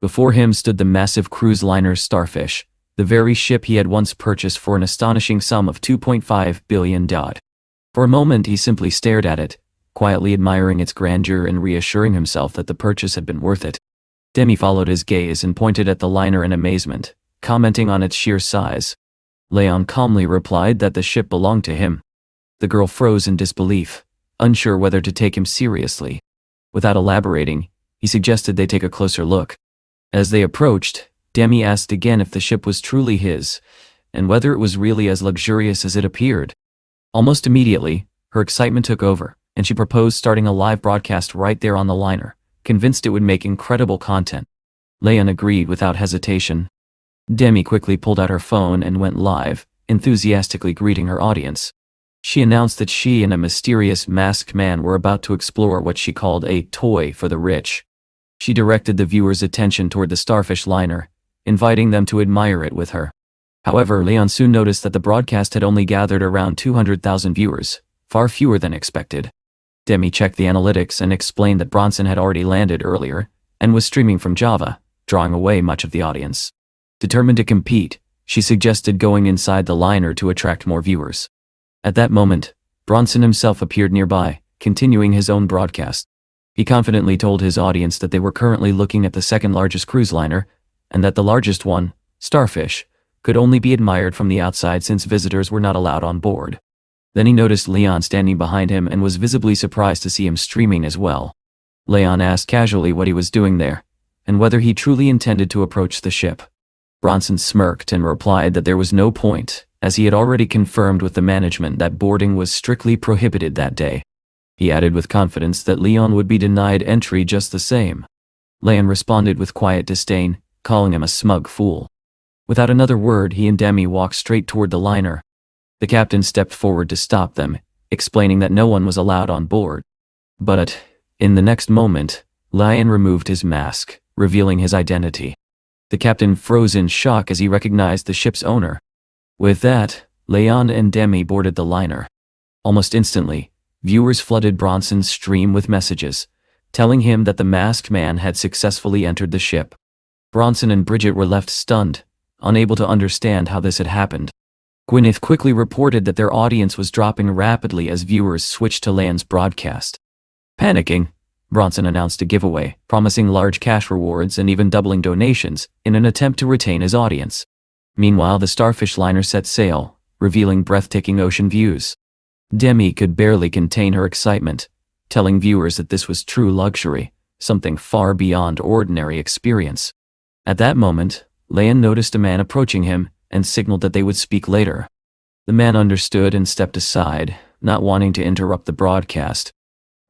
Before him stood the massive cruise liner Starfish, the very ship he had once purchased for an astonishing sum of $2.5 billion. For a moment he simply stared at it, quietly admiring its grandeur and reassuring himself that the purchase had been worth it. Demi followed his gaze and pointed at the liner in amazement, commenting on its sheer size. Leon calmly replied that the ship belonged to him. The girl froze in disbelief, unsure whether to take him seriously. Without elaborating, he suggested they take a closer look. As they approached, Demi asked again if the ship was truly his, and whether it was really as luxurious as it appeared. Almost immediately, her excitement took over, and she proposed starting a live broadcast right there on the liner, convinced it would make incredible content. Leon agreed without hesitation. Demi quickly pulled out her phone and went live, enthusiastically greeting her audience. She announced that she and a mysterious masked man were about to explore what she called a toy for the rich. She directed the viewers' attention toward the Starfish liner, inviting them to admire it with her. However, Leon soon noticed that the broadcast had only gathered around 200,000 viewers, far fewer than expected. Demi checked the analytics and explained that Bronson had already landed earlier and was streaming from Java, drawing away much of the audience. Determined to compete, she suggested going inside the liner to attract more viewers. At that moment, Bronson himself appeared nearby, continuing his own broadcast. He confidently told his audience that they were currently looking at the second largest cruise liner, and that the largest one, Starfish, could only be admired from the outside since visitors were not allowed on board. Then he noticed Leon standing behind him and was visibly surprised to see him streaming as well. Leon asked casually what he was doing there, and whether he truly intended to approach the ship. Bronson smirked and replied that there was no point, as he had already confirmed with the management that boarding was strictly prohibited that day. He added with confidence that Leon would be denied entry just the same. Leon responded with quiet disdain, calling him a smug fool. Without another word, he and Demi walked straight toward the liner. The captain stepped forward to stop them, explaining that no one was allowed on board. But, in the next moment, Leon removed his mask, revealing his identity. The captain froze in shock as he recognized the ship's owner. With that, Leon and Demi boarded the liner. Almost instantly, viewers flooded Bronson's stream with messages, telling him that the masked man had successfully entered the ship. Bronson and Bridget were left stunned, unable to understand how this had happened. Gwyneth quickly reported that their audience was dropping rapidly as viewers switched to Leon's broadcast. Panicking, Bronson announced a giveaway, promising large cash rewards and even doubling donations in an attempt to retain his audience. Meanwhile, the Starfish liner set sail, revealing breathtaking ocean views. Demi could barely contain her excitement, telling viewers that this was true luxury, something far beyond ordinary experience. At that moment, Leon noticed a man approaching him and signaled that they would speak later. The man understood and stepped aside, not wanting to interrupt the broadcast.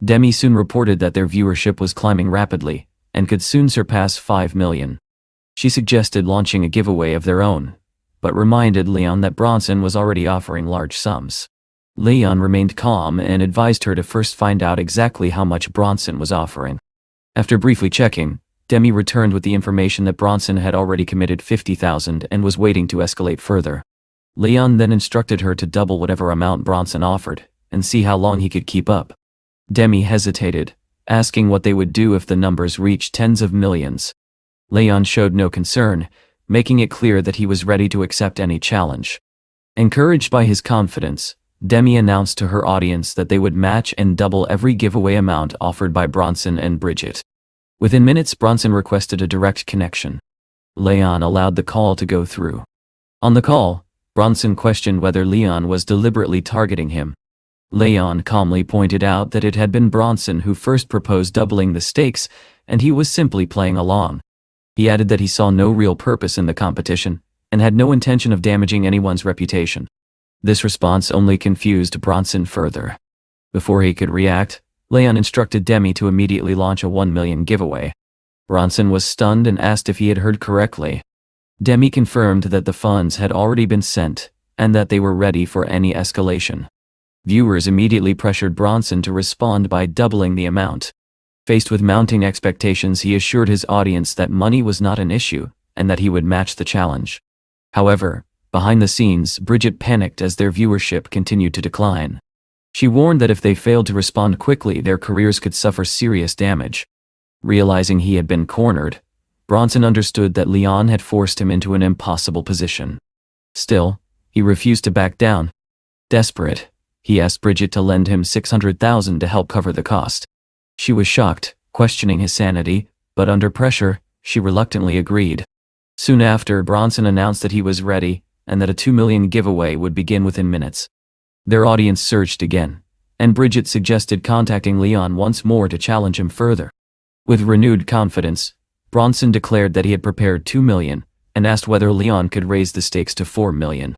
Demi soon reported that their viewership was climbing rapidly and could soon surpass 5 million. She suggested launching a giveaway of their own, but reminded Leon that Bronson was already offering large sums. Leon remained calm and advised her to first find out exactly how much Bronson was offering. After briefly checking, Demi returned with the information that Bronson had already committed 50,000 and was waiting to escalate further. Leon then instructed her to double whatever amount Bronson offered, and see how long he could keep up. Demi hesitated, asking what they would do if the numbers reached tens of millions. Leon showed no concern, making it clear that he was ready to accept any challenge. Encouraged by his confidence, Demi announced to her audience that they would match and double every giveaway amount offered by Bronson and Bridget. Within minutes, Bronson requested a direct connection. Leon allowed the call to go through. On the call, Bronson questioned whether Leon was deliberately targeting him. Leon calmly pointed out that it had been Bronson who first proposed doubling the stakes, and he was simply playing along. He added that he saw no real purpose in the competition, and had no intention of damaging anyone's reputation. This response only confused Bronson further. Before he could react, Leon instructed Demi to immediately launch a 1 million giveaway. Bronson was stunned and asked if he had heard correctly. Demi confirmed that the funds had already been sent, and that they were ready for any escalation. Viewers immediately pressured Bronson to respond by doubling the amount. Faced with mounting expectations, he assured his audience that money was not an issue, and that he would match the challenge. However, Behind the scenes, Bridget panicked as their viewership continued to decline. She warned that if they failed to respond quickly, their careers could suffer serious damage. Realizing he had been cornered, Bronson understood that Leon had forced him into an impossible position. Still, he refused to back down. Desperate, he asked Bridget to lend him $600,000 to help cover the cost. She was shocked, questioning his sanity, but under pressure, she reluctantly agreed. Soon after, Bronson announced that he was ready, and that a $2 million giveaway would begin within minutes. Their audience surged again, and Bridget suggested contacting Leon once more to challenge him further. With renewed confidence, Bronson declared that he had prepared $2 million, and asked whether Leon could raise the stakes to $4 million.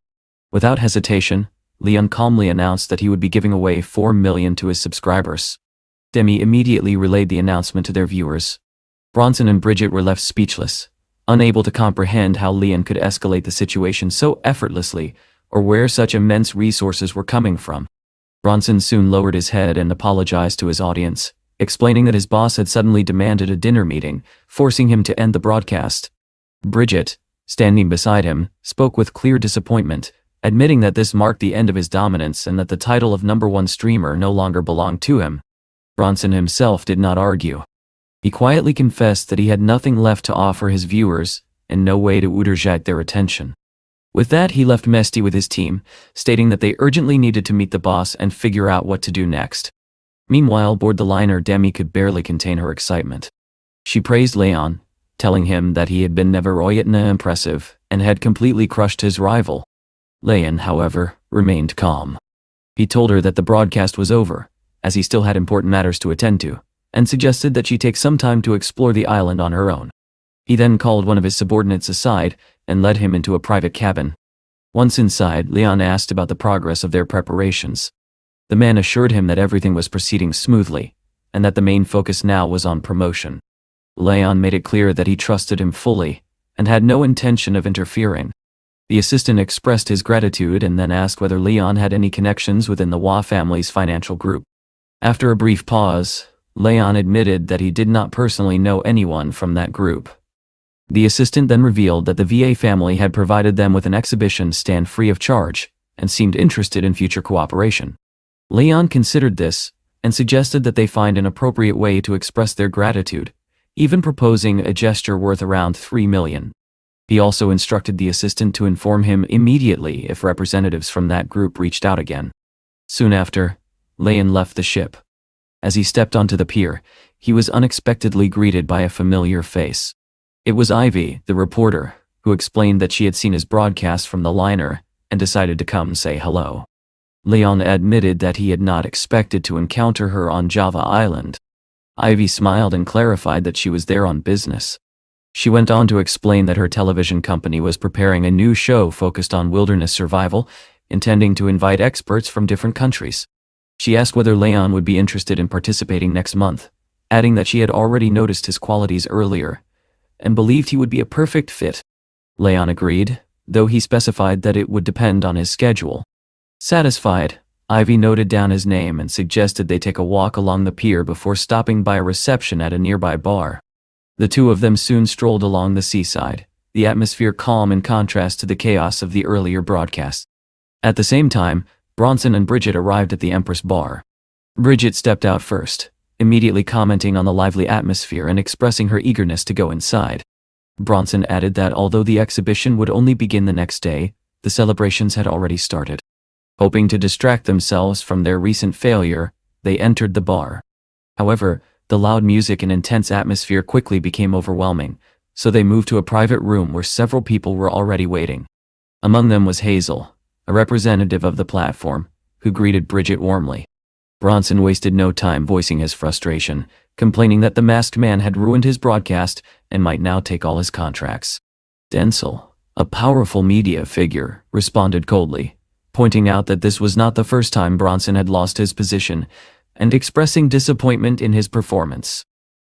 Without hesitation, Leon calmly announced that he would be giving away $4 million to his subscribers. Demi immediately relayed the announcement to their viewers. Bronson and Bridget were left speechless, unable to comprehend how Leon could escalate the situation so effortlessly, or where such immense resources were coming from. Bronson soon lowered his head and apologized to his audience, explaining that his boss had suddenly demanded a dinner meeting, forcing him to end the broadcast. Bridget, standing beside him, spoke with clear disappointment, admitting that this marked the end of his dominance and that the title of #1 streamer no longer belonged to him. Bronson himself did not argue. He quietly confessed that he had nothing left to offer his viewers, and no way to udržet their attention. With that, he left Mesty with his team, stating that they urgently needed to meet the boss and figure out what to do next. Meanwhile, aboard the liner, Demi could barely contain her excitement. She praised Leon, telling him that he had been neverojatna impressive and had completely crushed his rival. Leon, however, remained calm. He told her that the broadcast was over, as he still had important matters to attend to, and suggested that she take some time to explore the island on her own. He then called one of his subordinates aside and led him into a private cabin. Once inside, Leon asked about the progress of their preparations. The man assured him that everything was proceeding smoothly, and that the main focus now was on promotion. Leon made it clear that he trusted him fully, and had no intention of interfering. The assistant expressed his gratitude and then asked whether Leon had any connections within the Hua family's financial group. After a brief pause, Leon admitted that he did not personally know anyone from that group. The assistant then revealed that the VA family had provided them with an exhibition stand free of charge, and seemed interested in future cooperation. Leon considered this, and suggested that they find an appropriate way to express their gratitude, even proposing a gesture worth around $3 million. He also instructed the assistant to inform him immediately if representatives from that group reached out again. Soon after, Leon left the ship. As he stepped onto the pier, he was unexpectedly greeted by a familiar face. It was Ivy, the reporter, who explained that she had seen his broadcast from the liner and decided to come say hello. Leon admitted that he had not expected to encounter her on Java Island. Ivy smiled and clarified that she was there on business. She went on to explain that her television company was preparing a new show focused on wilderness survival, intending to invite experts from different countries. She asked whether Leon would be interested in participating next month, adding that she had already noticed his qualities earlier, and believed he would be a perfect fit. Leon agreed, though he specified that it would depend on his schedule. Satisfied, Ivy noted down his name and suggested they take a walk along the pier before stopping by a reception at a nearby bar. The two of them soon strolled along the seaside, the atmosphere calm in contrast to the chaos of the earlier broadcast. At the same time, Bronson and Bridget arrived at the Empress Bar. Bridget stepped out first, immediately commenting on the lively atmosphere and expressing her eagerness to go inside. Bronson added that although the exhibition would only begin the next day, the celebrations had already started. Hoping to distract themselves from their recent failure, they entered the bar. However, the loud music and intense atmosphere quickly became overwhelming, so they moved to a private room where several people were already waiting. Among them was Hazel, a representative of the platform, who greeted Bridget warmly. Bronson wasted no time voicing his frustration, complaining that the masked man had ruined his broadcast and might now take all his contracts. Denzel, a powerful media figure, responded coldly, pointing out that this was not the first time Bronson had lost his position, and expressing disappointment in his performance.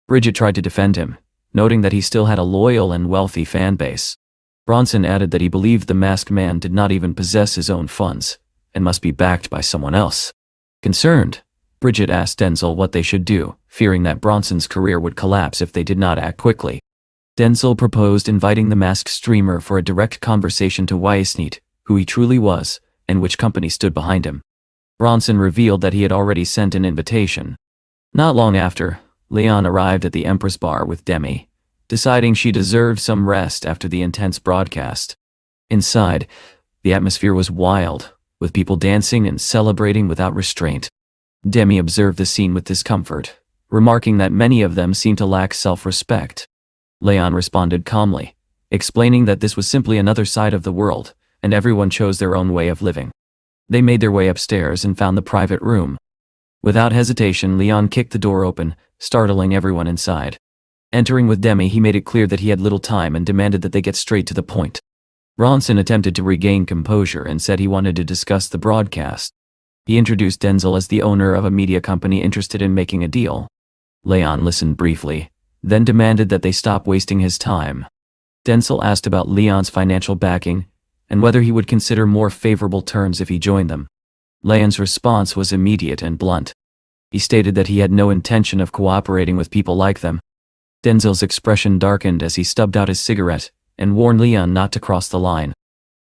Bridget tried to defend him, noting that he still had a loyal and wealthy fan base. Bronson added that he believed the masked man did not even possess his own funds, and must be backed by someone else. Concerned, Bridget asked Denzel what they should do, fearing that Bronson's career would collapse if they did not act quickly. Denzel proposed inviting the masked streamer for a direct conversation to Wyesneet, who he truly was, and which company stood behind him. Bronson revealed that he had already sent an invitation. Not long after, Leon arrived at the Empress Bar with Demi, deciding she deserved some rest after the intense broadcast. Inside, the atmosphere was wild, with people dancing and celebrating without restraint. Demi observed the scene with discomfort, remarking that many of them seemed to lack self-respect. Leon responded calmly, explaining that this was simply another side of the world, and everyone chose their own way of living. They made their way upstairs and found the private room. Without hesitation, Leon kicked the door open, startling everyone inside. Entering with Demi, he made it clear that he had little time and demanded that they get straight to the point. Bronson attempted to regain composure and said he wanted to discuss the broadcast. He introduced Denzel as the owner of a media company interested in making a deal. Leon listened briefly, then demanded that they stop wasting his time. Denzel asked about Leon's financial backing and whether he would consider more favorable terms if he joined them. Leon's response was immediate and blunt. He stated that he had no intention of cooperating with people like them. Denzel's expression darkened as he stubbed out his cigarette and warned Leon not to cross the line.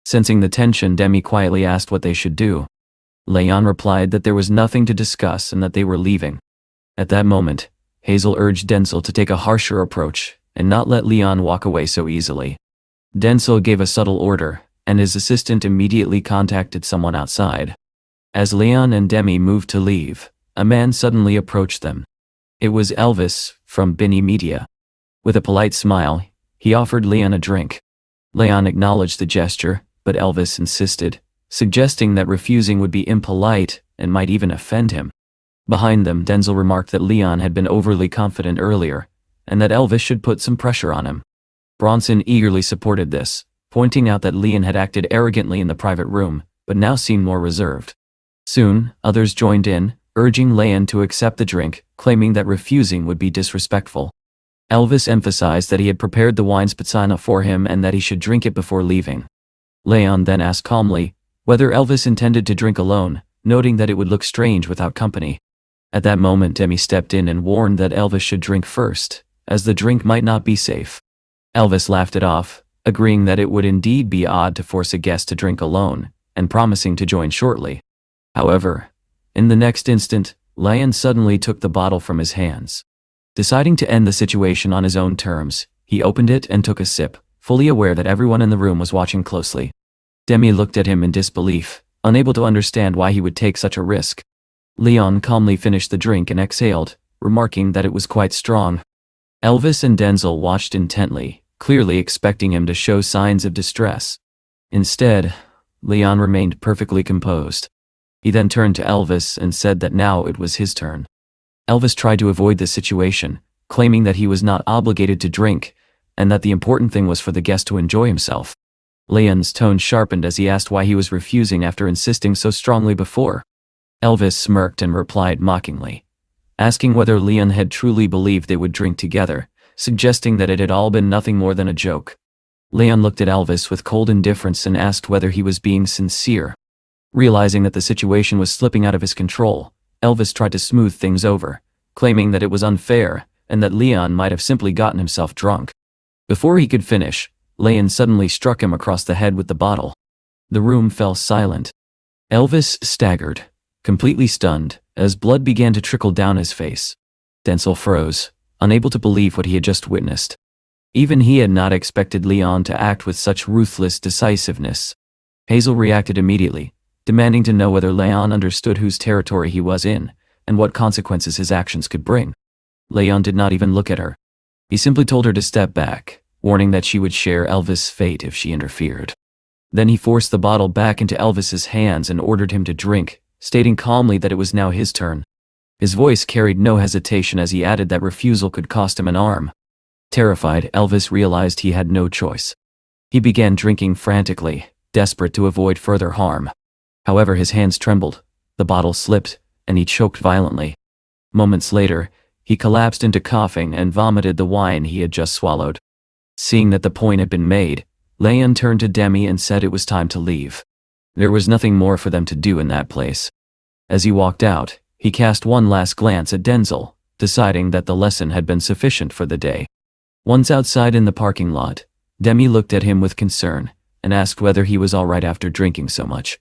Sensing the tension, Demi quietly asked what they should do. Leon replied that there was nothing to discuss and that they were leaving. At that moment, Hazel urged Denzel to take a harsher approach and not let Leon walk away so easily. Denzel gave a subtle order, and his assistant immediately contacted someone outside. As Leon and Demi moved to leave, a man suddenly approached them. It was Elvis from Binny Media. With a polite smile, he offered Leon a drink. Leon acknowledged the gesture, but Elvis insisted, suggesting that refusing would be impolite and might even offend him. Behind them, Denzel remarked that Leon had been overly confident earlier, and that Elvis should put some pressure on him. Bronson eagerly supported this, pointing out that Leon had acted arrogantly in the private room, but now seemed more reserved. Soon, others joined in, urging Leon to accept the drink, claiming that refusing would be disrespectful. Elvis emphasized that he had prepared the wine Spatzana for him and that he should drink it before leaving. Leon then asked calmly whether Elvis intended to drink alone, noting that it would look strange without company. At that moment, Demi stepped in and warned that Elvis should drink first, as the drink might not be safe. Elvis laughed it off, agreeing that it would indeed be odd to force a guest to drink alone, and promising to join shortly. However, in the next instant, Leon suddenly took the bottle from his hands. Deciding to end the situation on his own terms, he opened it and took a sip, fully aware that everyone in the room was watching closely. Demi looked at him in disbelief, unable to understand why he would take such a risk. Leon calmly finished the drink and exhaled, remarking that it was quite strong. Elvis and Denzel watched intently, clearly expecting him to show signs of distress. Instead, Leon remained perfectly composed. He then turned to Elvis and said that now it was his turn. Elvis tried to avoid the situation, claiming that he was not obligated to drink, and that the important thing was for the guest to enjoy himself. Leon's tone sharpened as he asked why he was refusing after insisting so strongly before. Elvis smirked and replied mockingly, asking whether Leon had truly believed they would drink together, suggesting that it had all been nothing more than a joke. Leon looked at Elvis with cold indifference and asked whether he was being sincere. Realizing that the situation was slipping out of his control, Elvis tried to smooth things over, claiming that it was unfair and that Leon might have simply gotten himself drunk. Before he could finish, Leon suddenly struck him across the head with the bottle. The room fell silent. Elvis staggered, completely stunned, as blood began to trickle down his face. Denzel froze, unable to believe what he had just witnessed. Even he had not expected Leon to act with such ruthless decisiveness. Hazel reacted immediately, demanding to know whether Leon understood whose territory he was in, and what consequences his actions could bring. Leon did not even look at her. He simply told her to step back, warning that she would share Elvis' fate if she interfered. Then he forced the bottle back into Elvis's hands and ordered him to drink, stating calmly that it was now his turn. His voice carried no hesitation as he added that refusal could cost him an arm. Terrified, Elvis realized he had no choice. He began drinking frantically, desperate to avoid further harm. However, his hands trembled, the bottle slipped, and he choked violently. Moments later, he collapsed into coughing and vomited the wine he had just swallowed. Seeing that the point had been made, Leon turned to Demi and said it was time to leave. There was nothing more for them to do in that place. As he walked out, he cast one last glance at Denzel, deciding that the lesson had been sufficient for the day. Once outside in the parking lot, Demi looked at him with concern, and asked whether he was alright after drinking so much.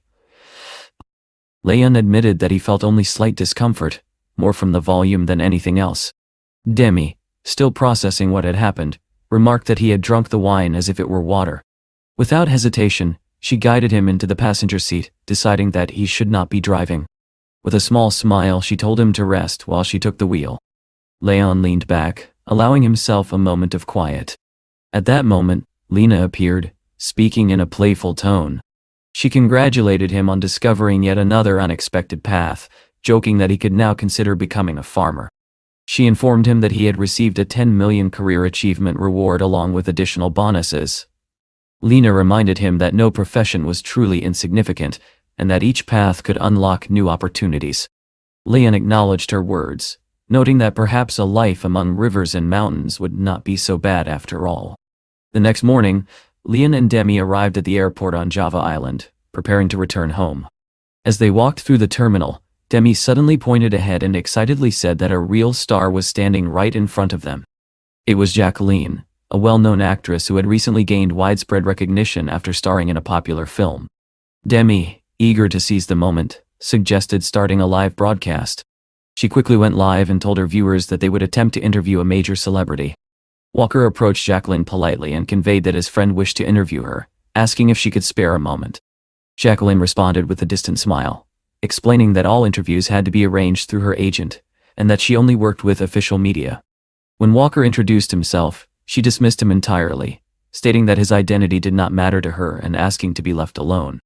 Leon admitted that he felt only slight discomfort, more from the volume than anything else. Demi, still processing what had happened, remarked that he had drunk the wine as if it were water. Without hesitation, she guided him into the passenger seat, deciding that he should not be driving. With a small smile, she told him to rest while she took the wheel. Leon leaned back, allowing himself a moment of quiet. At that moment, Lena appeared, speaking in a playful tone. She congratulated him on discovering yet another unexpected path, joking that he could now consider becoming a farmer. She informed him that he had received a 10 million career achievement reward along with additional bonuses. Lena reminded him that no profession was truly insignificant, and that each path could unlock new opportunities. Leon acknowledged her words, noting that perhaps a life among rivers and mountains would not be so bad after all. The next morning, Leon and Demi arrived at the airport on Java Island, preparing to return home. As they walked through the terminal, Demi suddenly pointed ahead and excitedly said that a real star was standing right in front of them. It was Jacqueline, a well-known actress who had recently gained widespread recognition after starring in a popular film. Demi, eager to seize the moment, suggested starting a live broadcast. She quickly went live and told her viewers that they would attempt to interview a major celebrity. Walker approached Jacqueline politely and conveyed that his friend wished to interview her, asking if she could spare a moment. Jacqueline responded with a distant smile, explaining that all interviews had to be arranged through her agent, and that she only worked with official media. When Walker introduced himself, she dismissed him entirely, stating that his identity did not matter to her and asking to be left alone.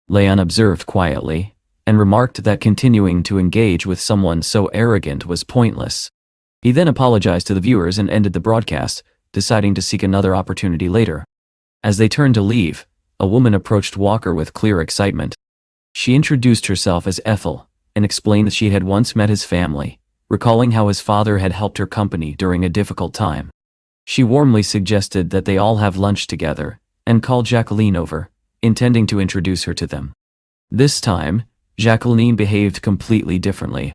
Leon observed quietly, and remarked that continuing to engage with someone so arrogant was pointless. He then apologized to the viewers and ended the broadcast, deciding to seek another opportunity later. As they turned to leave, a woman approached Walker with clear excitement. She introduced herself as Ethel, and explained that she had once met his family, recalling how his father had helped her company during a difficult time. She warmly suggested that they all have lunch together, and called Jacqueline over, intending to introduce her to them. This time, Jacqueline behaved completely differently.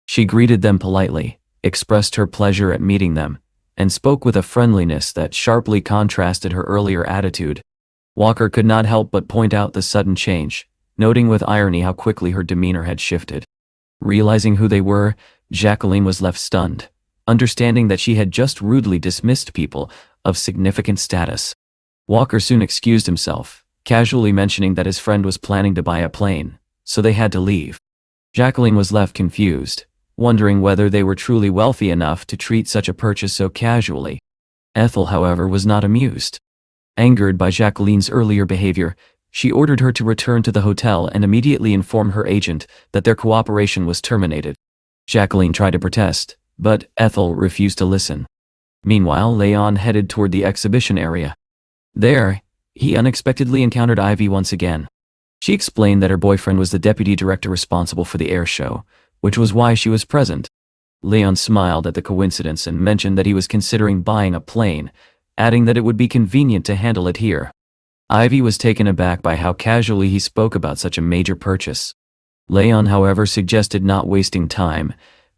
She greeted them politely, expressed her pleasure at meeting them, and spoke with a friendliness that sharply contrasted her earlier attitude. Walker could not help but point out the sudden change, noting with irony how quickly her demeanor had shifted. Realizing who they were, Jacqueline was left stunned, understanding that she had just rudely dismissed people of significant status. Walker soon excused himself, casually mentioning that his friend was planning to buy a plane, so they had to leave. Jacqueline was left confused, wondering whether they were truly wealthy enough to treat such a purchase so casually. Ethel, however, was not amused. Angered by Jacqueline's earlier behavior, she ordered her to return to the hotel and immediately inform her agent that their cooperation was terminated. Jacqueline tried to protest, but Ethel refused to listen. Meanwhile, Leon headed toward the exhibition area. There, he unexpectedly encountered Ivy once again. She explained that her boyfriend was the deputy director responsible for the air show, which was why she was present. Leon smiled at the coincidence and mentioned that he was considering buying a plane, adding that it would be convenient to handle it here. Ivy was taken aback by how casually he spoke about such a major purchase. Leon, however, suggested not wasting time,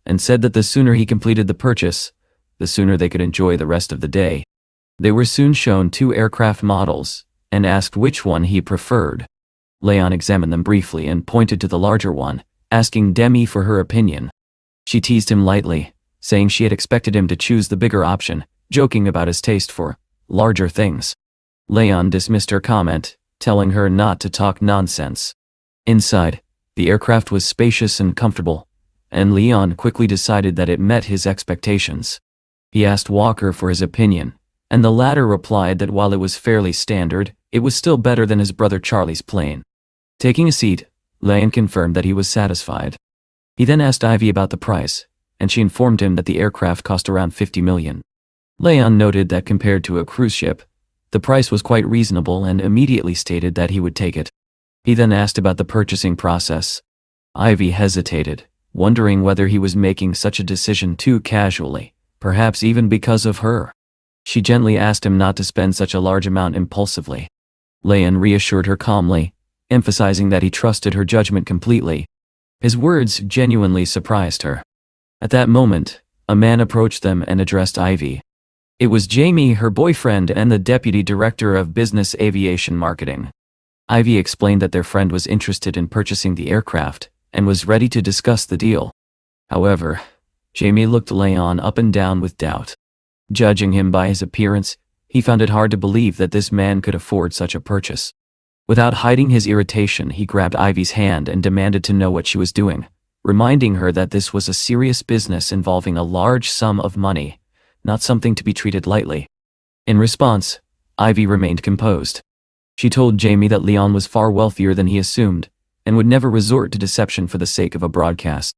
and said that the sooner he completed the purchase, the sooner they could enjoy the rest of the day. They were soon shown 2 aircraft models, and asked which one he preferred. Leon examined them briefly and pointed to the larger one, asking Demi for her opinion. She teased him lightly, saying she had expected him to choose the bigger option, joking about his taste for larger things. Leon dismissed her comment, telling her not to talk nonsense. Inside, the aircraft was spacious and comfortable, and Leon quickly decided that it met his expectations. He asked Walker for his opinion, and the latter replied that while it was fairly standard, it was still better than his brother Charlie's plane. Taking a seat, Leon confirmed that he was satisfied. He then asked Ivy about the price, and she informed him that the aircraft cost around 50 million. Leon noted that compared to a cruise ship, the price was quite reasonable and immediately stated that he would take it. He then asked about the purchasing process. Ivy hesitated, wondering whether he was making such a decision too casually, perhaps even because of her. She gently asked him not to spend such a large amount impulsively. Leon reassured her calmly, emphasizing that he trusted her judgment completely. His words genuinely surprised her. At that moment, a man approached them and addressed Ivy. It was Jamie, her boyfriend, and the deputy director of business aviation marketing. Ivy explained that their friend was interested in purchasing the aircraft and was ready to discuss the deal. However, Jamie looked Leon up and down with doubt. Judging him by his appearance, he found it hard to believe that this man could afford such a purchase. Without hiding his irritation, he grabbed Ivy's hand and demanded to know what she was doing, reminding her that this was a serious business involving a large sum of money, not something to be treated lightly. In response, Ivy remained composed. She told Jamie that Leon was far wealthier than he assumed, and would never resort to deception for the sake of a broadcast.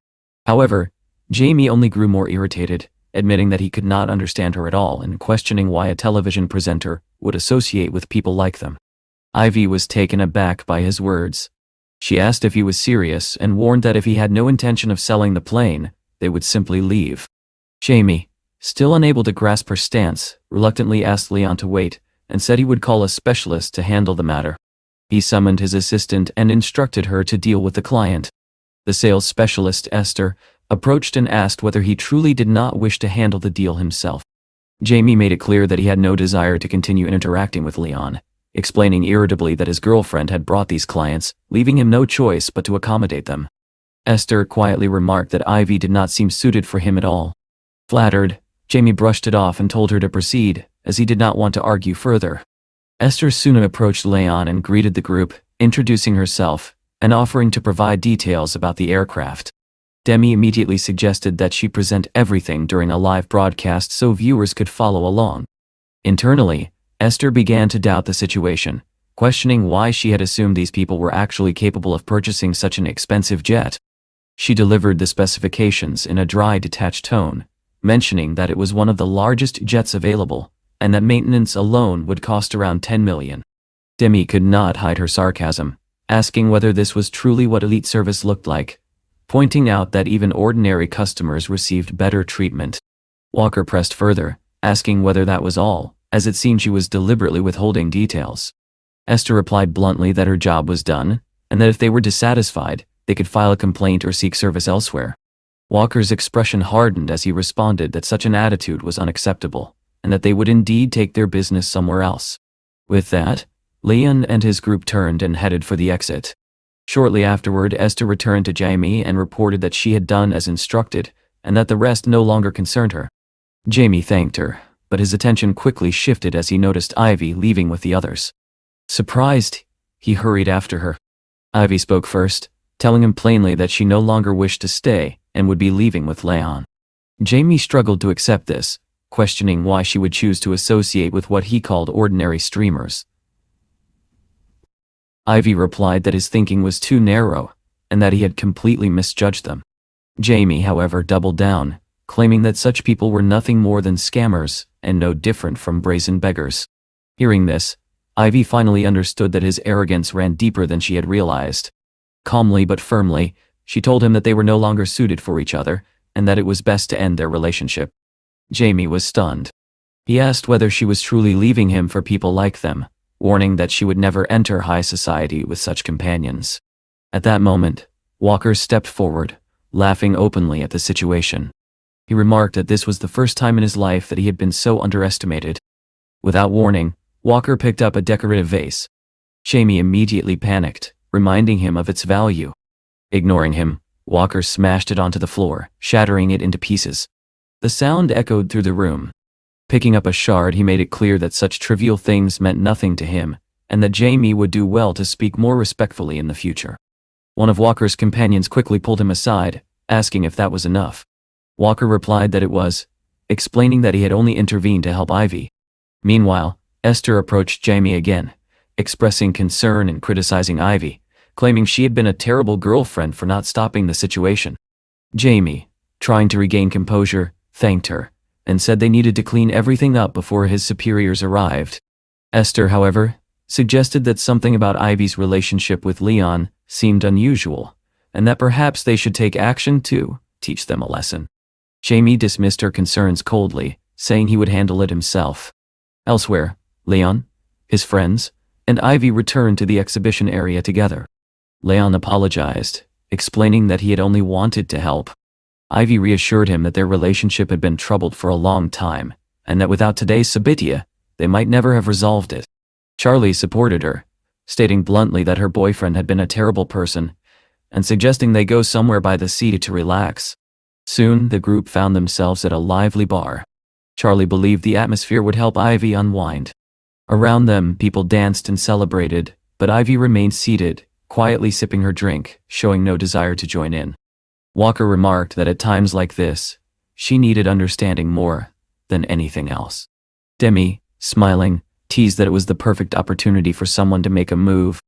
However, Jamie only grew more irritated, admitting that he could not understand her at all and questioning why a television presenter would associate with people like them. Ivy was taken aback by his words. She asked if he was serious and warned that if he had no intention of selling the plane, they would simply leave. Jamie, still unable to grasp her stance, reluctantly asked Leon to wait and said he would call a specialist to handle the matter. He summoned his assistant and instructed her to deal with the client. The sales specialist, Esther, approached and asked whether he truly did not wish to handle the deal himself. Jamie made it clear that he had no desire to continue interacting with Leon, explaining irritably that his girlfriend had brought these clients, leaving him no choice but to accommodate them. Esther quietly remarked that Ivy did not seem suited for him at all. Flattered, Jamie brushed it off and told her to proceed, as he did not want to argue further. Esther soon approached Leon and greeted the group, introducing herself and offering to provide details about the aircraft. Demi immediately suggested that she present everything during a live broadcast so viewers could follow along. Internally, Esther began to doubt the situation, questioning why she had assumed these people were actually capable of purchasing such an expensive jet. She delivered the specifications in a dry, detached tone, mentioning that it was one of the largest jets available, and that maintenance alone would cost around 10 million. Demi could not hide her sarcasm, asking whether this was truly what elite service looked like, pointing out that even ordinary customers received better treatment. Walker pressed further, asking whether that was all, as it seemed she was deliberately withholding details. Esther replied bluntly that her job was done, and that if they were dissatisfied, they could file a complaint or seek service elsewhere. Walker's expression hardened as he responded that such an attitude was unacceptable, and that they would indeed take their business somewhere else. With that, Leon and his group turned and headed for the exit. Shortly afterward, Esther returned to Jamie and reported that she had done as instructed, and that the rest no longer concerned her. Jamie thanked her, but his attention quickly shifted as he noticed Ivy leaving with the others. Surprised, he hurried after her. Ivy spoke first, telling him plainly that she no longer wished to stay and would be leaving with Leon. Jamie struggled to accept this, questioning why she would choose to associate with what he called ordinary streamers. Ivy replied that his thinking was too narrow, and that he had completely misjudged them. Jamie, however, doubled down, claiming that such people were nothing more than scammers and no different from brazen beggars. Hearing this, Ivy finally understood that his arrogance ran deeper than she had realized. Calmly but firmly, she told him that they were no longer suited for each other, and that it was best to end their relationship. Jamie was stunned. He asked whether she was truly leaving him for people like them, warning that she would never enter high society with such companions. At that moment, Walker stepped forward, laughing openly at the situation. He remarked that this was the first time in his life that he had been so underestimated. Without warning, Walker picked up a decorative vase. Jamie immediately panicked, reminding him of its value. Ignoring him, Walker smashed it onto the floor, shattering it into pieces. The sound echoed through the room. Picking up a shard, he made it clear that such trivial things meant nothing to him, and that Jamie would do well to speak more respectfully in the future. One of Walker's companions quickly pulled him aside, asking if that was enough. Walker replied that it was, explaining that he had only intervened to help Ivy. Meanwhile, Esther approached Jamie again, expressing concern and criticizing Ivy, claiming she had been a terrible girlfriend for not stopping the situation. Jamie, trying to regain composure, thanked her, and said they needed to clean everything up before his superiors arrived. Esther, however, suggested that something about Ivy's relationship with Leon seemed unusual, and that perhaps they should take action to teach them a lesson. Jamie dismissed her concerns coldly, saying he would handle it himself. Elsewhere, Leon, his friends, and Ivy returned to the exhibition area together. Leon apologized, explaining that he had only wanted to help. Ivy reassured him that their relationship had been troubled for a long time, and that without today's Sabitia, they might never have resolved it. Charlie supported her, stating bluntly that her boyfriend had been a terrible person, and suggesting they go somewhere by the sea to relax. Soon, the group found themselves at a lively bar. Charlie believed the atmosphere would help Ivy unwind. Around them, people danced and celebrated, but Ivy remained seated, quietly sipping her drink, showing no desire to join in. Walker remarked that at times like this, she needed understanding more than anything else. Demi, smiling, teased that it was the perfect opportunity for someone to make a move.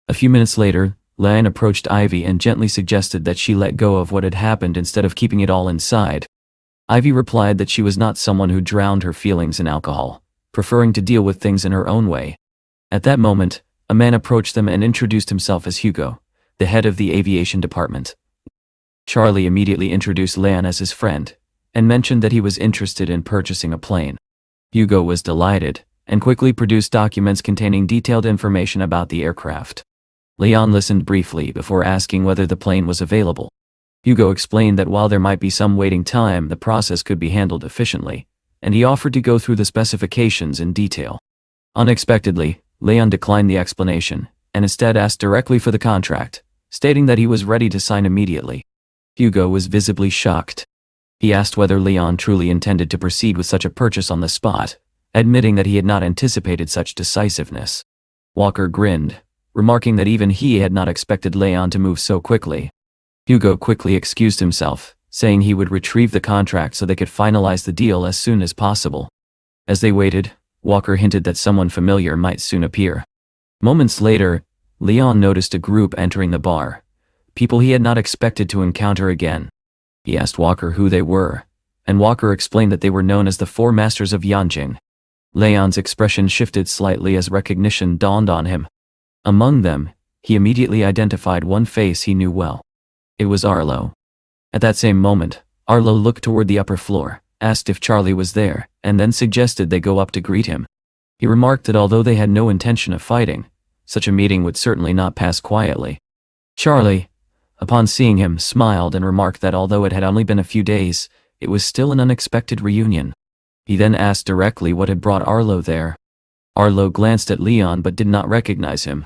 A few minutes later, Lan approached Ivy and gently suggested that she let go of what had happened instead of keeping it all inside. Ivy replied that she was not someone who drowned her feelings in alcohol, preferring to deal with things in her own way. At that moment, a man approached them and introduced himself as Hugo, the head of the aviation department. Charlie immediately introduced Lan as his friend, and mentioned that he was interested in purchasing a plane. Hugo was delighted, and quickly produced documents containing detailed information about the aircraft. Leon listened briefly before asking whether the plane was available. Hugo explained that while there might be some waiting time, the process could be handled efficiently, and he offered to go through the specifications in detail. Unexpectedly, Leon declined the explanation, and instead asked directly for the contract, stating that he was ready to sign immediately. Hugo was visibly shocked. He asked whether Leon truly intended to proceed with such a purchase on the spot, admitting that he had not anticipated such decisiveness. Walker grinned, remarking that even he had not expected Leon to move so quickly. Hugo quickly excused himself, saying he would retrieve the contract so they could finalize the deal as soon as possible. As they waited, Walker hinted that someone familiar might soon appear. Moments later, Leon noticed a group entering the bar, people he had not expected to encounter again. He asked Walker who they were, and Walker explained that they were known as the Four Masters of Yanjing. Leon's expression shifted slightly as recognition dawned on him. Among them, he immediately identified one face he knew well. It was Arlo. At that same moment, Arlo looked toward the upper floor, asked if Charlie was there, and then suggested they go up to greet him. He remarked that although they had no intention of fighting, such a meeting would certainly not pass quietly. Charlie, upon seeing him, smiled and remarked that although it had only been a few days, it was still an unexpected reunion. He then asked directly what had brought Arlo there. Arlo glanced at Leon but did not recognize him.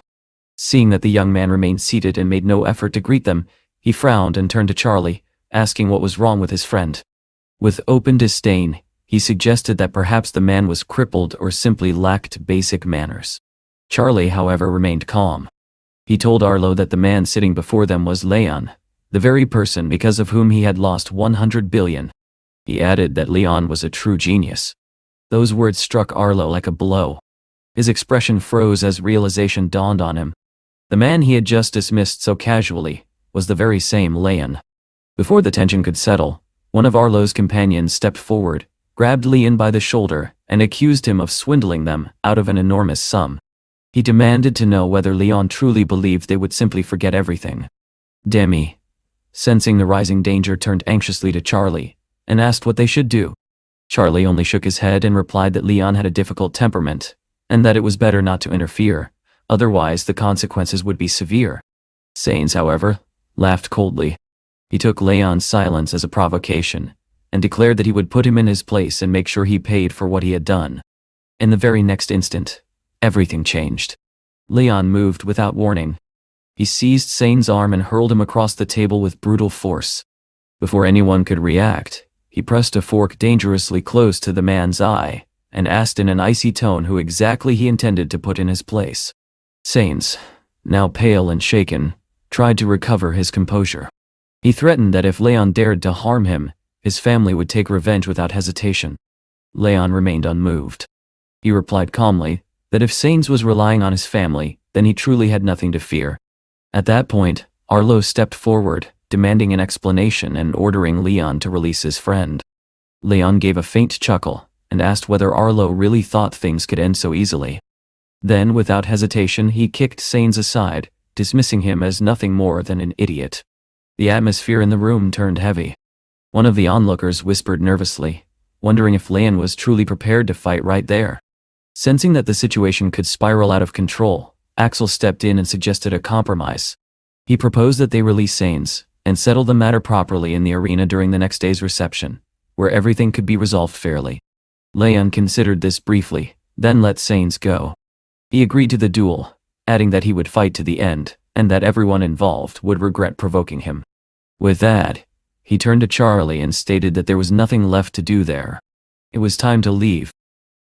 Seeing that the young man remained seated and made no effort to greet them, he frowned and turned to Charlie, asking what was wrong with his friend. With open disdain, he suggested that perhaps the man was crippled or simply lacked basic manners. Charlie, however, remained calm. He told Arlo that the man sitting before them was Leon, the very person because of whom he had lost 100 billion. He added that Leon was a true genius. Those words struck Arlo like a blow. His expression froze as realization dawned on him. The man he had just dismissed so casually was the very same Leon. Before the tension could settle, one of Arlo's companions stepped forward, grabbed Leon by the shoulder, and accused him of swindling them out of an enormous sum. He demanded to know whether Leon truly believed they would simply forget everything. Demi, sensing the rising danger, turned anxiously to Charlie and asked what they should do. Charlie only shook his head and replied that Leon had a difficult temperament, and that it was better not to interfere, otherwise the consequences would be severe. Sains, however, laughed coldly. He took Leon's silence as a provocation, and declared that he would put him in his place and make sure he paid for what he had done. In the very next instant, everything changed. Leon moved without warning. He seized Sain's arm and hurled him across the table with brutal force. Before anyone could react, he pressed a fork dangerously close to the man's eye, and asked in an icy tone who exactly he intended to put in his place. Sains, now pale and shaken, tried to recover his composure. He threatened that if Leon dared to harm him, his family would take revenge without hesitation. Leon remained unmoved. He replied calmly that if Sains was relying on his family, then he truly had nothing to fear. At that point, Arlo stepped forward, demanding an explanation and ordering Leon to release his friend. Leon gave a faint chuckle and asked whether Arlo really thought things could end so easily. Then, without hesitation, he kicked Sains aside, dismissing him as nothing more than an idiot. The atmosphere in the room turned heavy. One of the onlookers whispered nervously, wondering if Leon was truly prepared to fight right there. Sensing that the situation could spiral out of control, Axel stepped in and suggested a compromise. He proposed that they release Sains and settle the matter properly in the arena during the next day's reception, where everything could be resolved fairly. Leon considered this briefly, then let Sainz go. He agreed to the duel, adding that he would fight to the end, and that everyone involved would regret provoking him. With that, he turned to Charlie and stated that there was nothing left to do there. It was time to leave.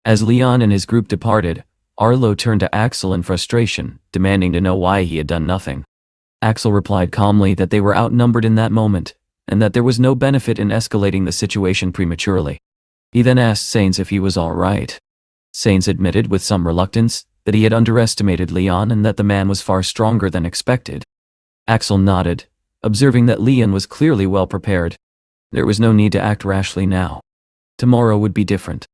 As Leon and his group departed, Arlo turned to Axel in frustration, demanding to know why he had done nothing. Axel replied calmly that they were outnumbered in that moment, and that there was no benefit in escalating the situation prematurely. He then asked Sainz if he was all right. Sainz admitted with some reluctance that he had underestimated Leon and that the man was far stronger than expected. Axel nodded, observing that Leon was clearly well prepared. There was no need to act rashly now. Tomorrow would be different.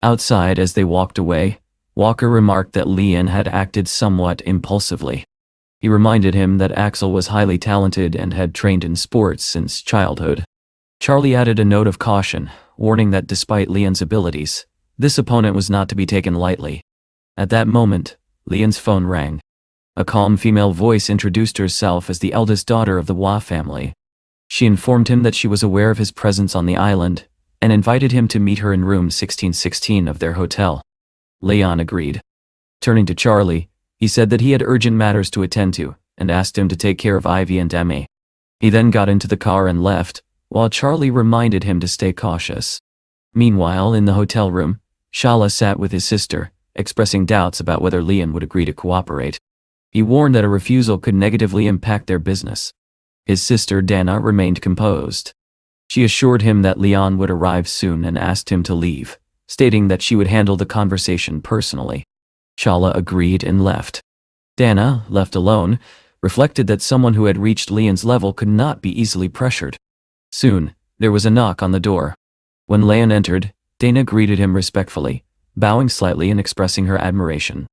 Outside, as they walked away, Walker remarked that Leon had acted somewhat impulsively. He reminded him that Axel was highly talented and had trained in sports since childhood. Charlie added a note of caution, warning that despite Leon's abilities, this opponent was not to be taken lightly. At that moment, Leon's phone rang. A calm female voice introduced herself as the eldest daughter of the Hua family. She informed him that she was aware of his presence on the island, and invited him to meet her in room 1616 of their hotel. Leon agreed. Turning to Charlie, he said that he had urgent matters to attend to, and asked him to take care of Ivy and Emmy. He then got into the car and left, while Charlie reminded him to stay cautious. Meanwhile, in the hotel room, Shala sat with his sister, expressing doubts about whether Leon would agree to cooperate. He warned that a refusal could negatively impact their business. His sister Dana remained composed. She assured him that Leon would arrive soon and asked him to leave, stating that she would handle the conversation personally. Shala agreed and left. Dana, left alone, reflected that someone who had reached Leon's level could not be easily pressured. Soon, there was a knock on the door. When Leon entered, Dana greeted him respectfully, bowing slightly and expressing her admiration.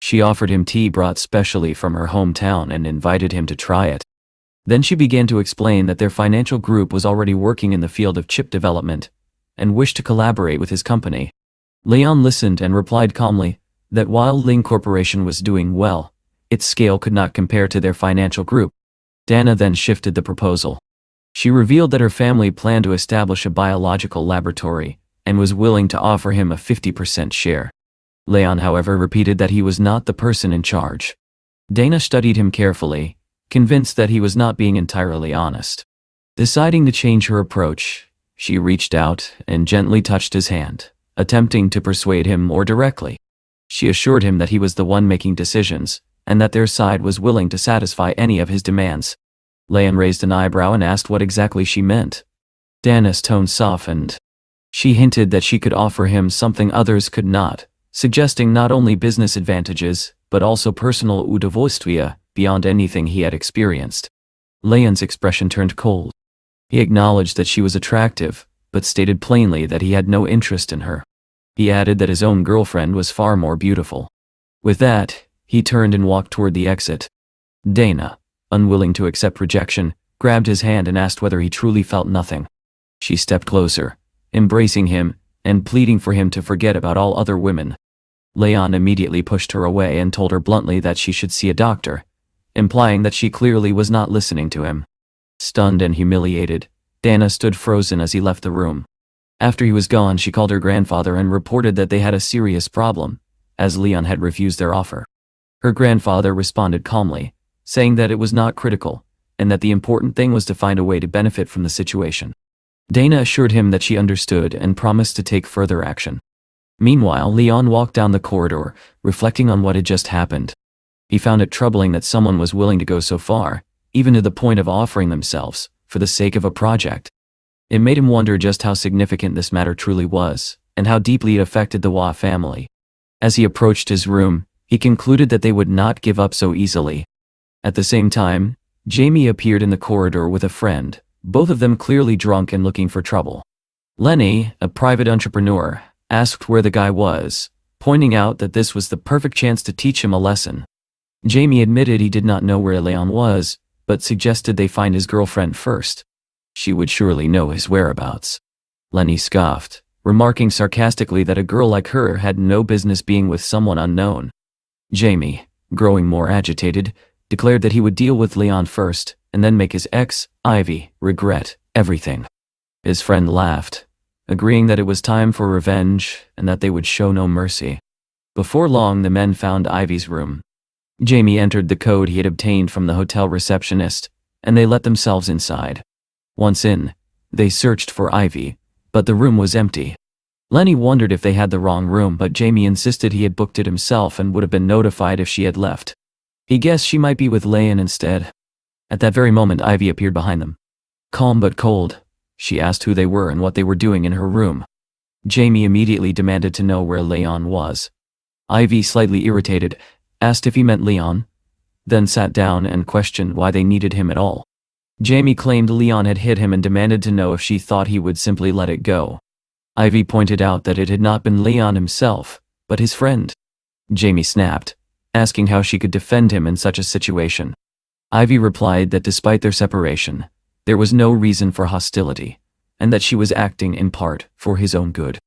She offered him tea brought specially from her hometown and invited him to try it. Then she began to explain that their financial group was already working in the field of chip development, and wished to collaborate with his company. Leon listened and replied calmly that while Ling Corporation was doing well, its scale could not compare to their financial group. Dana then shifted the proposal. She revealed that her family planned to establish a biological laboratory, and was willing to offer him a 50% share. Leon, however, repeated that he was not the person in charge. Dana studied him carefully, convinced that he was not being entirely honest. Deciding to change her approach, she reached out and gently touched his hand, attempting to persuade him more directly. She assured him that he was the one making decisions, and that their side was willing to satisfy any of his demands. Leon raised an eyebrow and asked what exactly she meant. Dana's tone softened. She hinted that she could offer him something others could not, suggesting not only business advantages, but also personal udovostvia beyond anything he had experienced. Leon's expression turned cold. He acknowledged that she was attractive, but stated plainly that he had no interest in her. He added that his own girlfriend was far more beautiful. With that, he turned and walked toward the exit. Dana, unwilling to accept rejection, grabbed his hand and asked whether he truly felt nothing. She stepped closer, embracing him, and pleading for him to forget about all other women. Leon immediately pushed her away and told her bluntly that she should see a doctor, implying that she clearly was not listening to him. Stunned and humiliated, Dana stood frozen as he left the room. After he was gone, she called her grandfather and reported that they had a serious problem, as Leon had refused their offer. Her grandfather responded calmly, saying that it was not critical, and that the important thing was to find a way to benefit from the situation. Dana assured him that she understood and promised to take further action. Meanwhile, Leon walked down the corridor, reflecting on what had just happened. He found it troubling that someone was willing to go so far, even to the point of offering themselves, for the sake of a project. It made him wonder just how significant this matter truly was, and how deeply it affected the Hua family. As he approached his room, he concluded that they would not give up so easily. At the same time, Jamie appeared in the corridor with a friend, both of them clearly drunk and looking for trouble. Lenny, a private entrepreneur, asked where the guy was, pointing out that this was the perfect chance to teach him a lesson. Jamie admitted he did not know where Leon was, but suggested they find his girlfriend first. She would surely know his whereabouts. Lenny scoffed, remarking sarcastically that a girl like her had no business being with someone unknown. Jamie, growing more agitated, declared that he would deal with Leon first, and then make his ex, Ivy, regret everything. His friend laughed, agreeing that it was time for revenge and that they would show no mercy. Before long, the men found Ivy's room. Jamie entered the code he had obtained from the hotel receptionist, and they let themselves inside. Once in, they searched for Ivy, but the room was empty. Lenny wondered if they had the wrong room, but Jamie insisted he had booked it himself and would have been notified if she had left. He guessed she might be with Leon instead. At that very moment, Ivy appeared behind them. Calm but cold, she asked who they were and what they were doing in her room. Jamie immediately demanded to know where Leon was. Ivy, slightly irritated, asked if he meant Leon, then sat down and questioned why they needed him at all. Jamie claimed Leon had hit him and demanded to know if she thought he would simply let it go. Ivy pointed out that it had not been Leon himself, but his friend. Jamie snapped, asking how she could defend him in such a situation. Ivy replied that despite their separation, there was no reason for hostility, and that she was acting in part for his own good.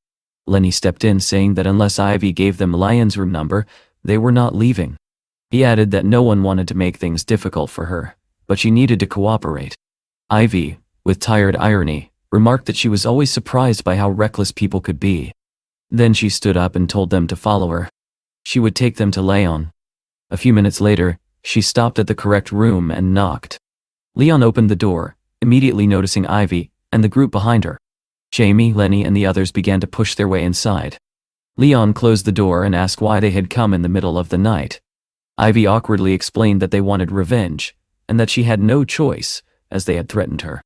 Lenny stepped in, saying that unless Ivy gave them Lion's room number, they were not leaving. He added that no one wanted to make things difficult for her, but she needed to cooperate. Ivy, with tired irony, remarked that she was always surprised by how reckless people could be. Then she stood up and told them to follow her. She would take them to Leon. A few minutes later, she stopped at the correct room and knocked. Leon opened the door, immediately noticing Ivy and the group behind her. Jamie, Lenny, and the others began to push their way inside. Leon closed the door and asked why they had come in the middle of the night. Ivy awkwardly explained that they wanted revenge, and that she had no choice, as they had threatened her.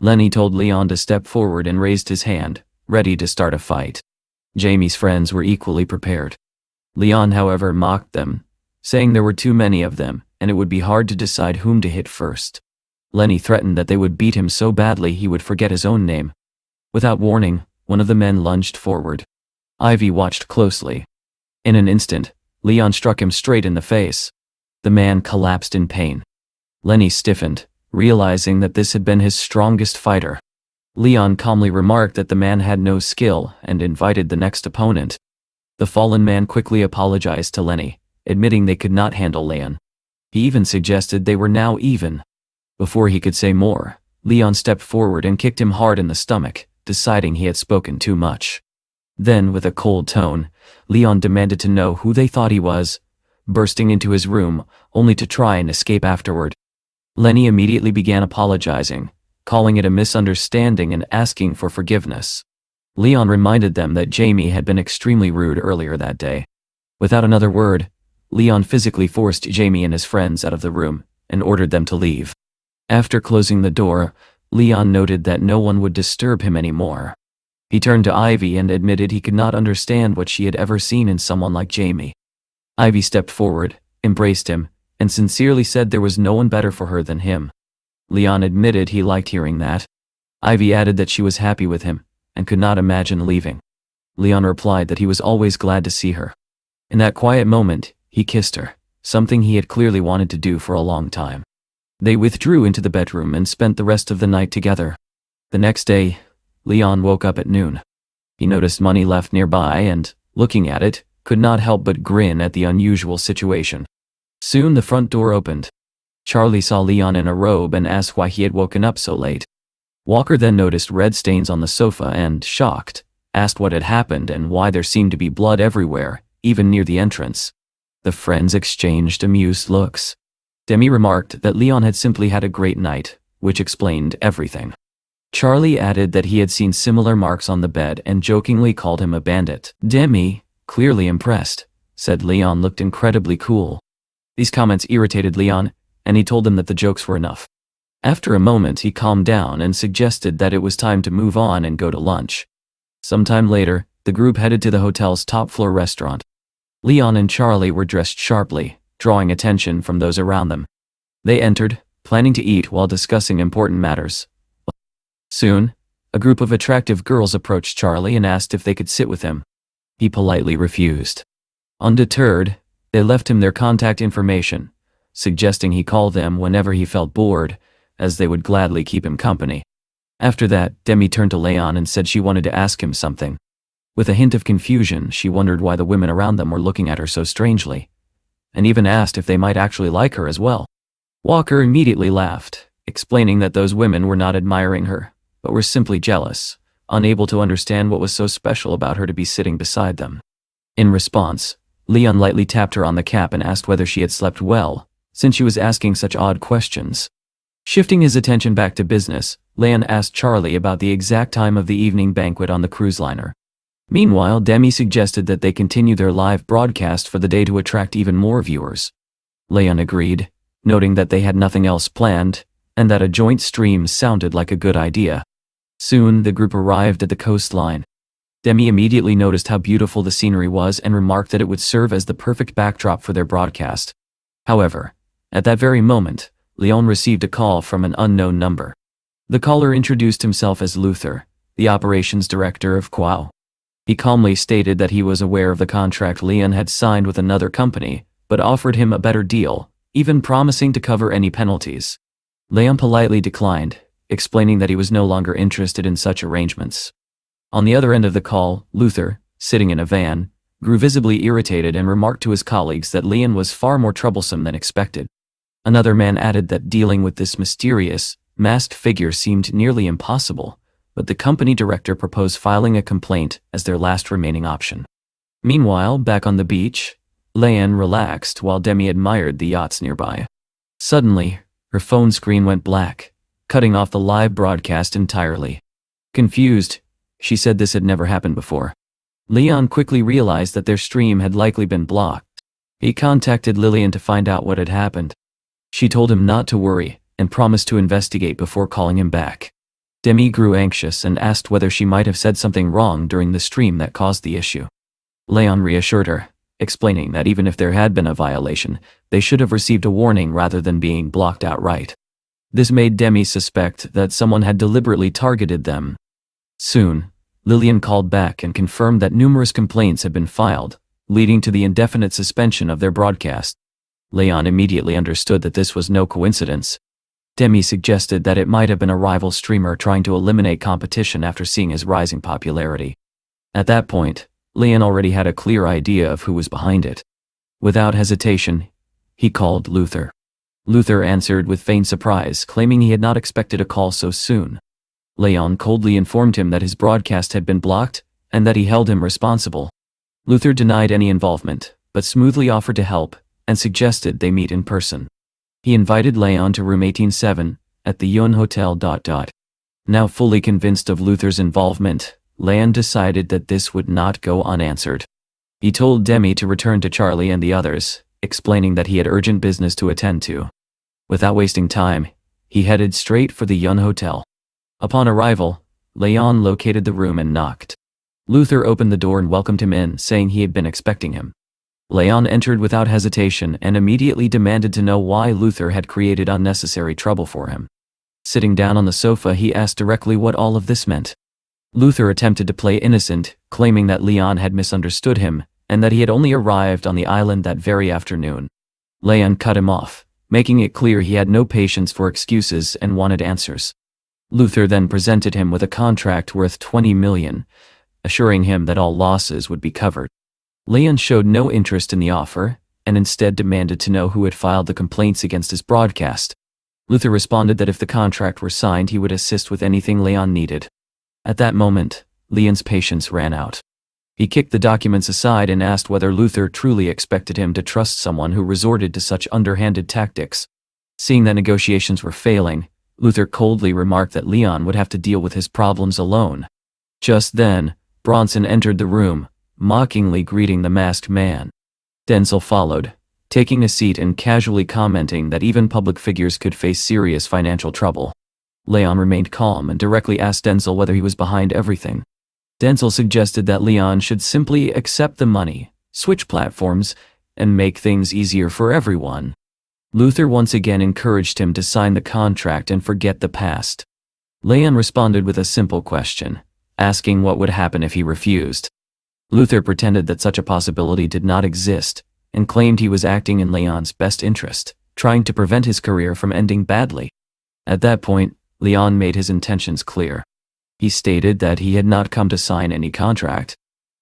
Lenny told Leon to step forward and raised his hand, ready to start a fight. Jamie's friends were equally prepared. Leon, however, mocked them, saying there were too many of them, and it would be hard to decide whom to hit first. Lenny threatened that they would beat him so badly he would forget his own name. Without warning, one of the men lunged forward. Ivy watched closely. In an instant, Leon struck him straight in the face. The man collapsed in pain. Lenny stiffened, realizing that this had been his strongest fighter. Leon calmly remarked that the man had no skill and invited the next opponent. The fallen man quickly apologized to Lenny, admitting they could not handle Leon. He even suggested they were now even. Before he could say more, Leon stepped forward and kicked him hard in the stomach, deciding he had spoken too much. Then, with a cold tone, Leon demanded to know who they thought he was, bursting into his room, only to try and escape afterward. Lenny immediately began apologizing, calling it a misunderstanding and asking for forgiveness. Leon reminded them that Jamie had been extremely rude earlier that day. Without another word, Leon physically forced Jamie and his friends out of the room and ordered them to leave. After closing the door, Leon noted that no one would disturb him anymore. He turned to Ivy and admitted he could not understand what she had ever seen in someone like Jamie. Ivy stepped forward, embraced him, and sincerely said there was no one better for her than him. Leon admitted he liked hearing that. Ivy added that she was happy with him, and could not imagine leaving. Leon replied that he was always glad to see her. In that quiet moment, he kissed her, something he had clearly wanted to do for a long time. They withdrew into the bedroom and spent the rest of the night together. The next day, Leon woke up at noon. He noticed money left nearby and, looking at it, could not help but grin at the unusual situation. Soon the front door opened. Charlie saw Leon in a robe and asked why he had woken up so late. Walker then noticed red stains on the sofa and, shocked, asked what had happened and why there seemed to be blood everywhere, even near the entrance. The friends exchanged amused looks. Demi remarked that Leon had simply had a great night, which explained everything. Charlie added that he had seen similar marks on the bed and jokingly called him a bandit. Demi, clearly impressed, said Leon looked incredibly cool. These comments irritated Leon, and he told them that the jokes were enough. After a moment, he calmed down and suggested that it was time to move on and go to lunch. Sometime later, the group headed to the hotel's top-floor restaurant. Leon and Charlie were dressed sharply, drawing attention from those around them. They entered, planning to eat while discussing important matters. Soon, a group of attractive girls approached Charlie and asked if they could sit with him. He politely refused. Undeterred, they left him their contact information, suggesting he call them whenever he felt bored, as they would gladly keep him company. After that, Demi turned to Leon and said she wanted to ask him something. With a hint of confusion, she wondered why the women around them were looking at her so strangely, and even asked if they might actually like her as well. Walker immediately laughed, explaining that those women were not admiring her, but were simply jealous, unable to understand what was so special about her to be sitting beside them. In response, Leon lightly tapped her on the cap and asked whether she had slept well, since she was asking such odd questions. Shifting his attention back to business, Leon asked Charlie about the exact time of the evening banquet on the cruise liner. Meanwhile, Demi suggested that they continue their live broadcast for the day to attract even more viewers. Leon agreed, noting that they had nothing else planned, and that a joint stream sounded like a good idea. Soon, the group arrived at the coastline. Demi immediately noticed how beautiful the scenery was and remarked that it would serve as the perfect backdrop for their broadcast. However, at that very moment, Leon received a call from an unknown number. The caller introduced himself as Luther, the operations director of Kwao. He calmly stated that he was aware of the contract Leon had signed with another company, but offered him a better deal, even promising to cover any penalties. Leon politely declined, explaining that he was no longer interested in such arrangements. On the other end of the call, Luther, sitting in a van, grew visibly irritated and remarked to his colleagues that Leon was far more troublesome than expected. Another man added that dealing with this mysterious, masked figure seemed nearly impossible, but the company director proposed filing a complaint as their last remaining option. Meanwhile, back on the beach, Leon relaxed while Demi admired the yachts nearby. Suddenly, her phone screen went black, cutting off the live broadcast entirely. Confused, she said this had never happened before. Leon quickly realized that their stream had likely been blocked. He contacted Lillian to find out what had happened. She told him not to worry and promised to investigate before calling him back. Demi grew anxious and asked whether she might have said something wrong during the stream that caused the issue. Leon reassured her, explaining that even if there had been a violation, they should have received a warning rather than being blocked outright. This made Demi suspect that someone had deliberately targeted them. Soon, Lillian called back and confirmed that numerous complaints had been filed, leading to the indefinite suspension of their broadcast. Leon immediately understood that this was no coincidence. Demi suggested that it might have been a rival streamer trying to eliminate competition after seeing his rising popularity. At that point, Leon already had a clear idea of who was behind it. Without hesitation, he called Luther. Luther answered with feigned surprise, claiming he had not expected a call so soon. Leon coldly informed him that his broadcast had been blocked, and that he held him responsible. Luther denied any involvement, but smoothly offered to help, and suggested they meet in person. He invited Leon to room 187, at the Yun Hotel. Now fully convinced of Luther's involvement, Leon decided that this would not go unanswered. He told Demi to return to Charlie and the others, explaining that he had urgent business to attend to. Without wasting time, he headed straight for the Yun Hotel. Upon arrival, Leon located the room and knocked. Luther opened the door and welcomed him in, saying he had been expecting him. Leon entered without hesitation and immediately demanded to know why Luther had created unnecessary trouble for him. Sitting down on the sofa, he asked directly what all of this meant. Luther attempted to play innocent, claiming that Leon had misunderstood him, and that he had only arrived on the island that very afternoon. Leon cut him off, making it clear he had no patience for excuses and wanted answers. Luther then presented him with a contract worth 20 million, assuring him that all losses would be covered. Leon showed no interest in the offer, and instead demanded to know who had filed the complaints against his broadcast. Luther responded that if the contract were signed, he would assist with anything Leon needed. At that moment, Leon's patience ran out. He kicked the documents aside and asked whether Luther truly expected him to trust someone who resorted to such underhanded tactics. Seeing that negotiations were failing, Luther coldly remarked that Leon would have to deal with his problems alone. Just then, Bronson entered the room, mockingly greeting the masked man. Denzel followed, taking a seat and casually commenting that even public figures could face serious financial trouble. Leon remained calm and directly asked Denzel whether he was behind everything. Denzel suggested that Leon should simply accept the money, switch platforms, and make things easier for everyone. Luther once again encouraged him to sign the contract and forget the past. Leon responded with a simple question, asking what would happen if he refused. Luther pretended that such a possibility did not exist, and claimed he was acting in Leon's best interest, trying to prevent his career from ending badly. At that point, Leon made his intentions clear. He stated that he had not come to sign any contract.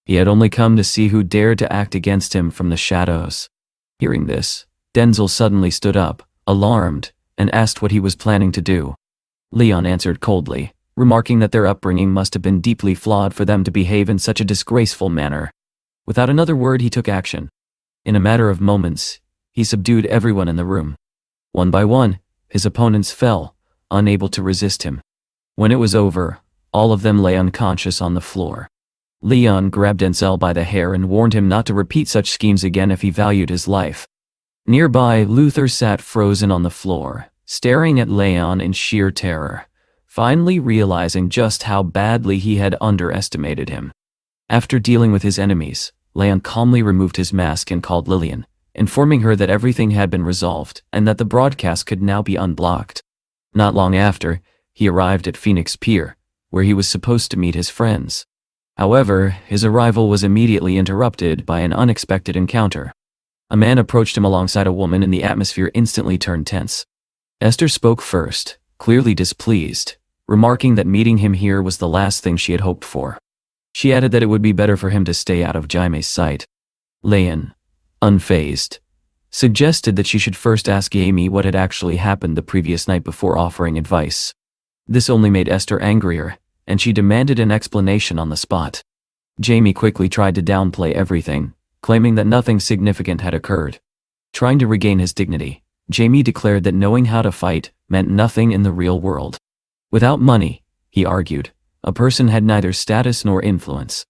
He had only come to see who dared to act against him from the shadows. Hearing this, Denzel suddenly stood up, alarmed, and asked what he was planning to do. Leon answered coldly, remarking that their upbringing must have been deeply flawed for them to behave in such a disgraceful manner. Without another word, he took action. In a matter of moments, he subdued everyone in the room. One by one, his opponents fell, unable to resist him. When it was over, all of them lay unconscious on the floor. Leon grabbed Ansel by the hair and warned him not to repeat such schemes again if he valued his life. Nearby, Luther sat frozen on the floor, staring at Leon in sheer terror, finally realizing just how badly he had underestimated him. After dealing with his enemies, Leon calmly removed his mask and called Lillian, informing her that everything had been resolved and that the broadcast could now be unblocked. Not long after, he arrived at Phoenix Pier, where he was supposed to meet his friends. However, his arrival was immediately interrupted by an unexpected encounter. A man approached him alongside a woman and the atmosphere instantly turned tense. Esther spoke first, clearly displeased, remarking that meeting him here was the last thing she had hoped for. She added that it would be better for him to stay out of Jaime's sight. Leon, unfazed, suggested that she should first ask Jaime what had actually happened the previous night before offering advice. This only made Esther angrier, and she demanded an explanation on the spot. Jaime quickly tried to downplay everything, claiming that nothing significant had occurred. Trying to regain his dignity, Jaime declared that knowing how to fight meant nothing in the real world. Without money, he argued, a person had neither status nor influence.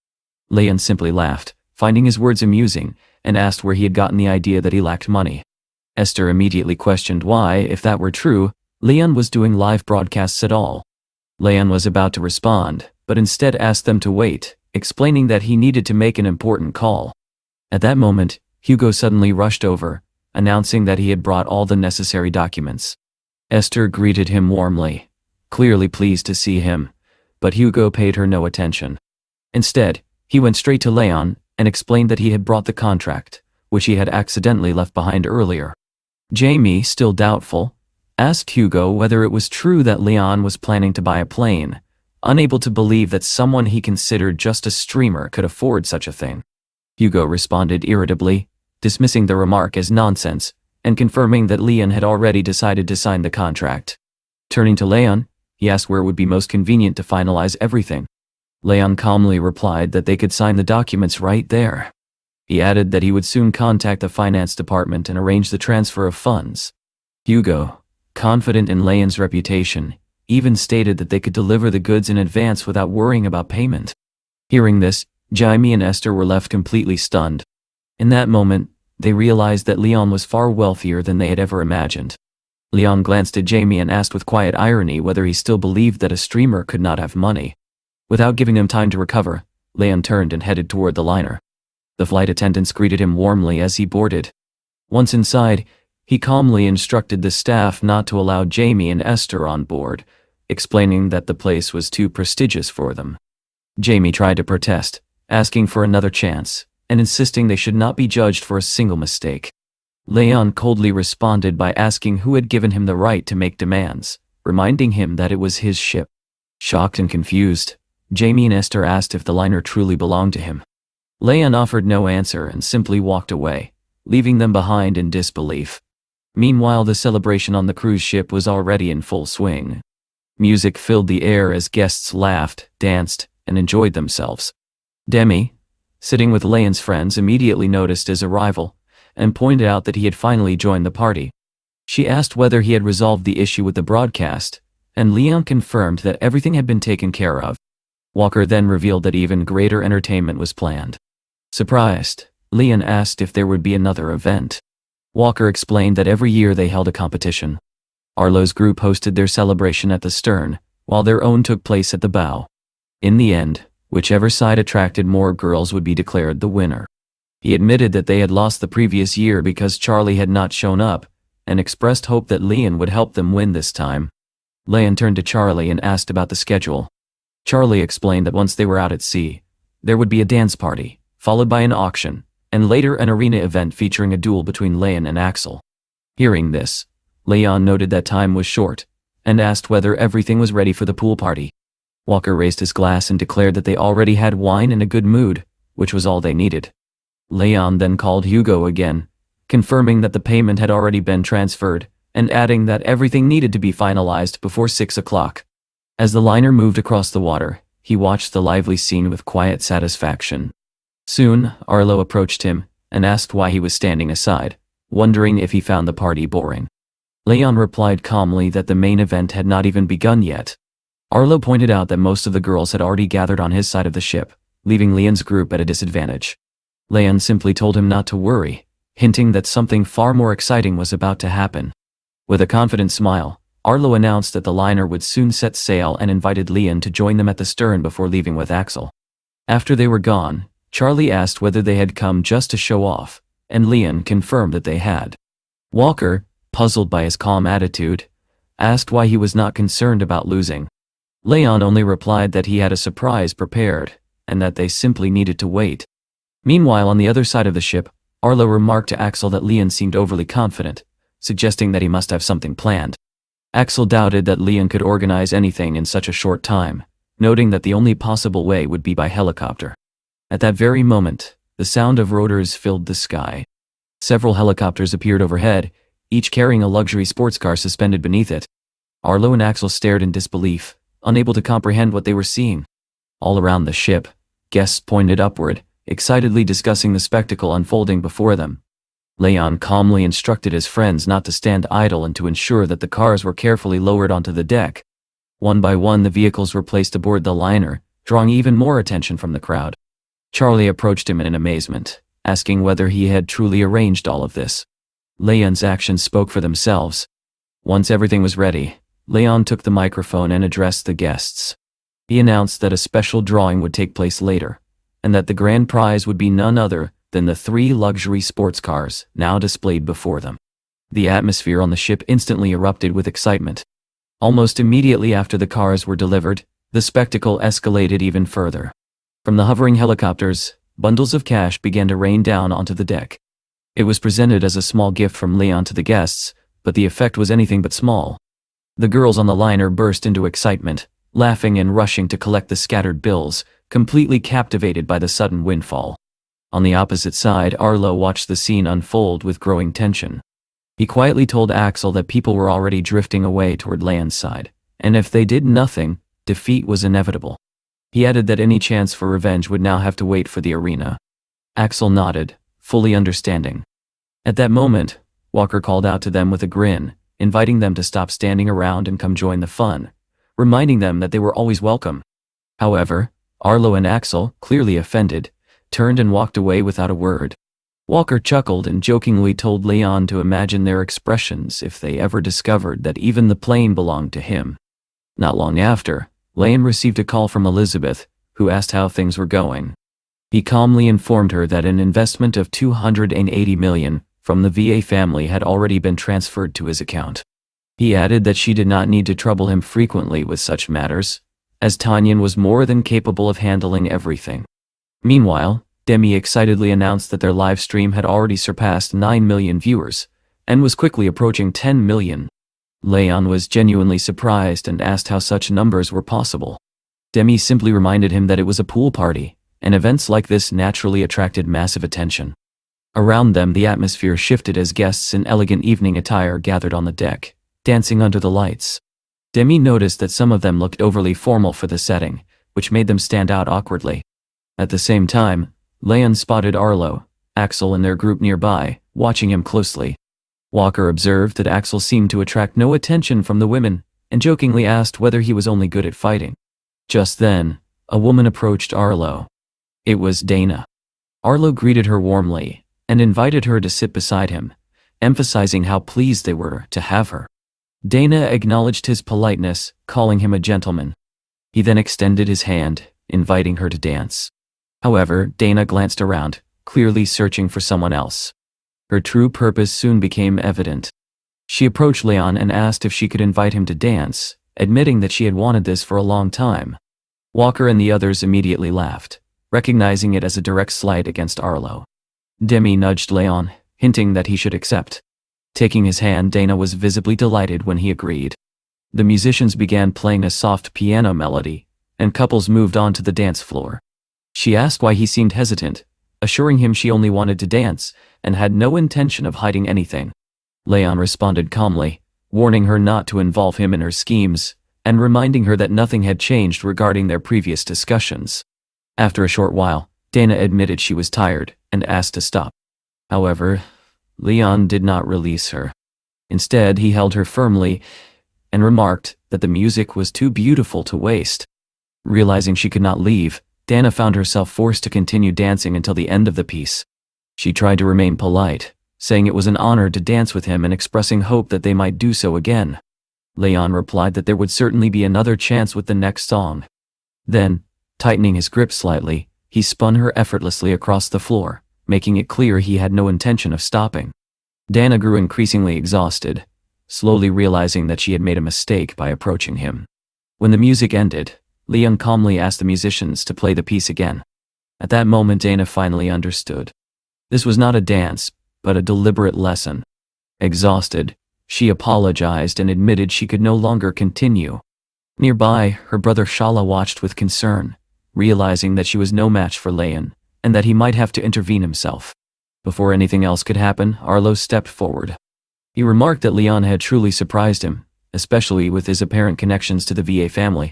Leon simply laughed, finding his words amusing, and asked where he had gotten the idea that he lacked money. Esther immediately questioned why, if that were true, Leon was doing live broadcasts at all. Leon was about to respond, but instead asked them to wait, explaining that he needed to make an important call. At that moment, Hugo suddenly rushed over, announcing that he had brought all the necessary documents. Esther greeted him warmly, clearly pleased to see him, but Hugo paid her no attention. Instead, he went straight to Leon and explained that he had brought the contract, which he had accidentally left behind earlier. Jaime, still doubtful, asked Hugo whether it was true that Leon was planning to buy a plane, unable to believe that someone he considered just a streamer could afford such a thing. Hugo responded irritably, dismissing the remark as nonsense, and confirming that Leon had already decided to sign the contract. Turning to Leon, he asked where it would be most convenient to finalize everything. Leon calmly replied that they could sign the documents right there. He added that he would soon contact the finance department and arrange the transfer of funds. Hugo, confident in Leon's reputation, even stated that they could deliver the goods in advance without worrying about payment. Hearing this, Jaime and Esther were left completely stunned. In that moment, they realized that Leon was far wealthier than they had ever imagined. Leon glanced at Jaime and asked with quiet irony whether he still believed that a streamer could not have money. Without giving him time to recover, Leon turned and headed toward the liner. The flight attendants greeted him warmly as he boarded. Once inside, he calmly instructed the staff not to allow Jaime and Esther on board, explaining that the place was too prestigious for them. Jaime tried to protest, asking for another chance, and insisting they should not be judged for a single mistake. Leon coldly responded by asking who had given him the right to make demands, reminding him that it was his ship. Shocked and confused, Jaime and Esther asked if the liner truly belonged to him. Leon offered no answer and simply walked away, leaving them behind in disbelief. Meanwhile, the celebration on the cruise ship was already in full swing. Music filled the air as guests laughed, danced, and enjoyed themselves. Demi, sitting with Leon's friends, immediately noticed his arrival and pointed out that he had finally joined the party. She asked whether he had resolved the issue with the broadcast, and Leon confirmed that everything had been taken care of. Walker then revealed that even greater entertainment was planned. Surprised, Leon asked if there would be another event. Walker explained that every year they held a competition. Arlo's group hosted their celebration at the stern, while their own took place at the bow. In the end, whichever side attracted more girls would be declared the winner. He admitted that they had lost the previous year because Charlie had not shown up, and expressed hope that Leon would help them win this time. Leon turned to Charlie and asked about the schedule. Charlie explained that once they were out at sea, there would be a dance party, followed by an auction, and later an arena event featuring a duel between Leon and Axel. Hearing this, Leon noted that time was short, and asked whether everything was ready for the pool party. Walker raised his glass and declared that they already had wine and a good mood, which was all they needed. Leon then called Hugo again, confirming that the payment had already been transferred, and adding that everything needed to be finalized before 6 o'clock. As the liner moved across the water, he watched the lively scene with quiet satisfaction. Soon, Arlo approached him and asked why he was standing aside, wondering if he found the party boring. Leon replied calmly that the main event had not even begun yet. Arlo pointed out that most of the girls had already gathered on his side of the ship, leaving Leon's group at a disadvantage. Leon simply told him not to worry, hinting that something far more exciting was about to happen. With a confident smile, Arlo announced that the liner would soon set sail and invited Leon to join them at the stern before leaving with Axel. After they were gone, Charlie asked whether they had come just to show off, and Leon confirmed that they had. Walker, puzzled by his calm attitude, asked why he was not concerned about losing. Leon only replied that he had a surprise prepared, and that they simply needed to wait. Meanwhile, on the other side of the ship, Arlo remarked to Axel that Leon seemed overly confident, suggesting that he must have something planned. Axel doubted that Leon could organize anything in such a short time, noting that the only possible way would be by helicopter. At that very moment, the sound of rotors filled the sky. Several helicopters appeared overhead, each carrying a luxury sports car suspended beneath it. Arlo and Axel stared in disbelief, unable to comprehend what they were seeing. All around the ship, guests pointed upward, excitedly discussing the spectacle unfolding before them. Leon calmly instructed his friends not to stand idle and to ensure that the cars were carefully lowered onto the deck. One by one, the vehicles were placed aboard the liner, drawing even more attention from the crowd. Charlie approached him in amazement, asking whether he had truly arranged all of this. Leon's actions spoke for themselves. Once everything was ready, Leon took the microphone and addressed the guests. He announced that a special drawing would take place later, and that the grand prize would be none other than the 3 luxury sports cars now displayed before them. The atmosphere on the ship instantly erupted with excitement. Almost immediately after the cars were delivered, the spectacle escalated even further. From the hovering helicopters, bundles of cash began to rain down onto the deck. It was presented as a small gift from Leon to the guests, but the effect was anything but small. The girls on the liner burst into excitement, laughing and rushing to collect the scattered bills, completely captivated by the sudden windfall. On the opposite side, Arlo watched the scene unfold with growing tension. He quietly told Axel that people were already drifting away toward Leon's side, and if they did nothing, defeat was inevitable. He added that any chance for revenge would now have to wait for the arena. Axel nodded, fully understanding. At that moment, Walker called out to them with a grin, inviting them to stop standing around and come join the fun, reminding them that they were always welcome. However, Arlo and Axel, clearly offended, turned and walked away without a word. Walker chuckled and jokingly told Leon to imagine their expressions if they ever discovered that even the plane belonged to him. Not long after, Leon received a call from Elizabeth, who asked how things were going. He calmly informed her that an investment of $280 million from the VA family had already been transferred to his account. He added that she did not need to trouble him frequently with such matters, as Tanyan was more than capable of handling everything. Meanwhile, Demi excitedly announced that their live stream had already surpassed 9 million viewers, and was quickly approaching 10 million. Leon was genuinely surprised and asked how such numbers were possible. Demi simply reminded him that it was a pool party, and events like this naturally attracted massive attention. Around them, the atmosphere shifted as guests in elegant evening attire gathered on the deck, dancing under the lights. Demi noticed that some of them looked overly formal for the setting, which made them stand out awkwardly. At the same time, Leon spotted Arlo, Axel and their group nearby, watching him closely. Walker observed that Axel seemed to attract no attention from the women, and jokingly asked whether he was only good at fighting. Just then, a woman approached Arlo. It was Dana. Arlo greeted her warmly, and invited her to sit beside him, emphasizing how pleased they were to have her. Dana acknowledged his politeness, calling him a gentleman. He then extended his hand, inviting her to dance. However, Dana glanced around, clearly searching for someone else. Her true purpose soon became evident. She approached Leon and asked if she could invite him to dance, admitting that she had wanted this for a long time. Walker and the others immediately laughed, recognizing it as a direct slight against Arlo. Demi nudged Leon, hinting that he should accept. Taking his hand, Dana was visibly delighted when he agreed. The musicians began playing a soft piano melody, and couples moved on to the dance floor. She asked why he seemed hesitant, assuring him she only wanted to dance, and had no intention of hiding anything. Leon responded calmly, warning her not to involve him in her schemes, and reminding her that nothing had changed regarding their previous discussions. After a short while, Dana admitted she was tired and asked to stop. However, Leon did not release her. Instead, he held her firmly and remarked that the music was too beautiful to waste. Realizing she could not leave, Dana found herself forced to continue dancing until the end of the piece. She tried to remain polite, saying it was an honor to dance with him and expressing hope that they might do so again. Leon replied that there would certainly be another chance with the next song. Then, tightening his grip slightly, he spun her effortlessly across the floor, making it clear he had no intention of stopping. Dana grew increasingly exhausted, slowly realizing that she had made a mistake by approaching him. When the music ended, Leon calmly asked the musicians to play the piece again. At that moment, Dana finally understood. This was not a dance, but a deliberate lesson. Exhausted, she apologized and admitted she could no longer continue. Nearby, her brother Shala watched with concern, realizing that she was no match for Leon, and that he might have to intervene himself. Before anything else could happen, Arlo stepped forward. He remarked that Leon had truly surprised him, especially with his apparent connections to the VA family.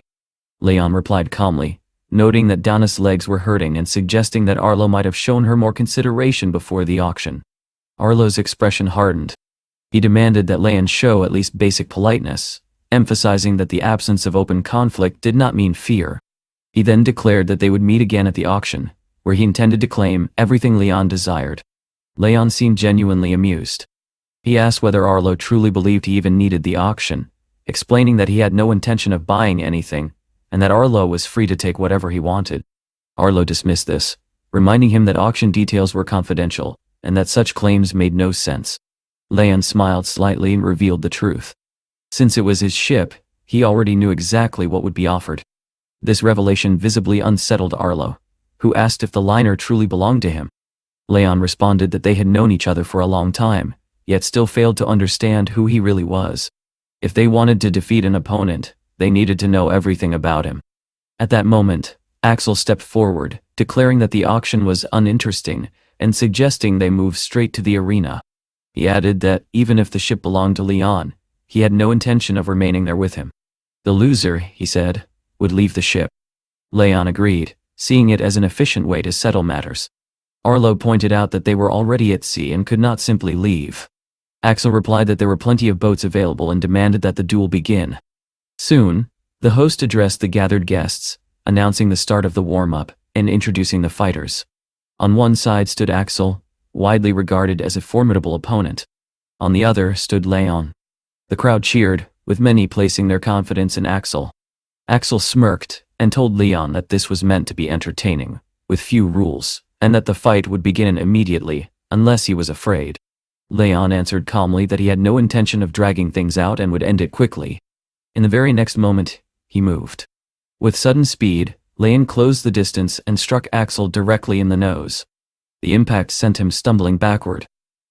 Leon replied calmly, noting that Dana's legs were hurting and suggesting that Arlo might have shown her more consideration before the auction. Arlo's expression hardened. He demanded that Leon show at least basic politeness, emphasizing that the absence of open conflict did not mean fear. He then declared that they would meet again at the auction, where he intended to claim everything Leon desired. Leon seemed genuinely amused. He asked whether Arlo truly believed he even needed the auction, explaining that he had no intention of buying anything, and that Arlo was free to take whatever he wanted. Arlo dismissed this, reminding him that auction details were confidential, and that such claims made no sense. Leon smiled slightly and revealed the truth. Since it was his ship, he already knew exactly what would be offered. This revelation visibly unsettled Arlo, who asked if the liner truly belonged to him. Leon responded that they had known each other for a long time, yet still failed to understand who he really was. If they wanted to defeat an opponent, they needed to know everything about him. At that moment, Axel stepped forward, declaring that the auction was uninteresting and suggesting they move straight to the arena. He added that even if the ship belonged to Leon, he had no intention of remaining there with him. The loser, he said, would leave the ship. Leon agreed, seeing it as an efficient way to settle matters. Arlo pointed out that they were already at sea and could not simply leave. Axel replied that there were plenty of boats available and demanded that the duel begin. Soon, the host addressed the gathered guests, announcing the start of the warm-up and introducing the fighters. On one side stood Axel, widely regarded as a formidable opponent. On the other stood Leon. The crowd cheered, with many placing their confidence in Axel. Axel smirked and told Leon that this was meant to be entertaining, with few rules, and that the fight would begin immediately, unless he was afraid. Leon answered calmly that he had no intention of dragging things out and would end it quickly. In the very next moment, he moved. With sudden speed, Leon closed the distance and struck Axel directly in the nose. The impact sent him stumbling backward.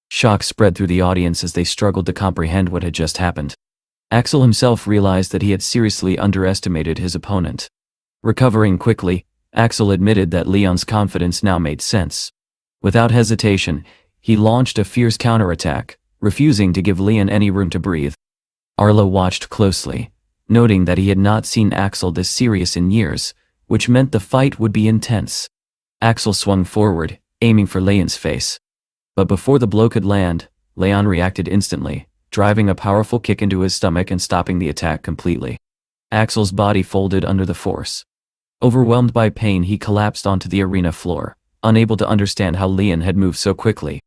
Shock spread through the audience as they struggled to comprehend what had just happened. Axel himself realized that he had seriously underestimated his opponent. Recovering quickly, Axel admitted that Leon's confidence now made sense. Without hesitation, he launched a fierce counterattack, refusing to give Leon any room to breathe. Arlo watched closely, noting that he had not seen Axel this serious in years, which meant the fight would be intense. Axel swung forward, aiming for Leon's face. But before the blow could land, Leon reacted instantly, driving a powerful kick into his stomach and stopping the attack completely. Axel's body folded under the force. Overwhelmed by pain, he collapsed onto the arena floor, unable to understand how Leon had moved so quickly.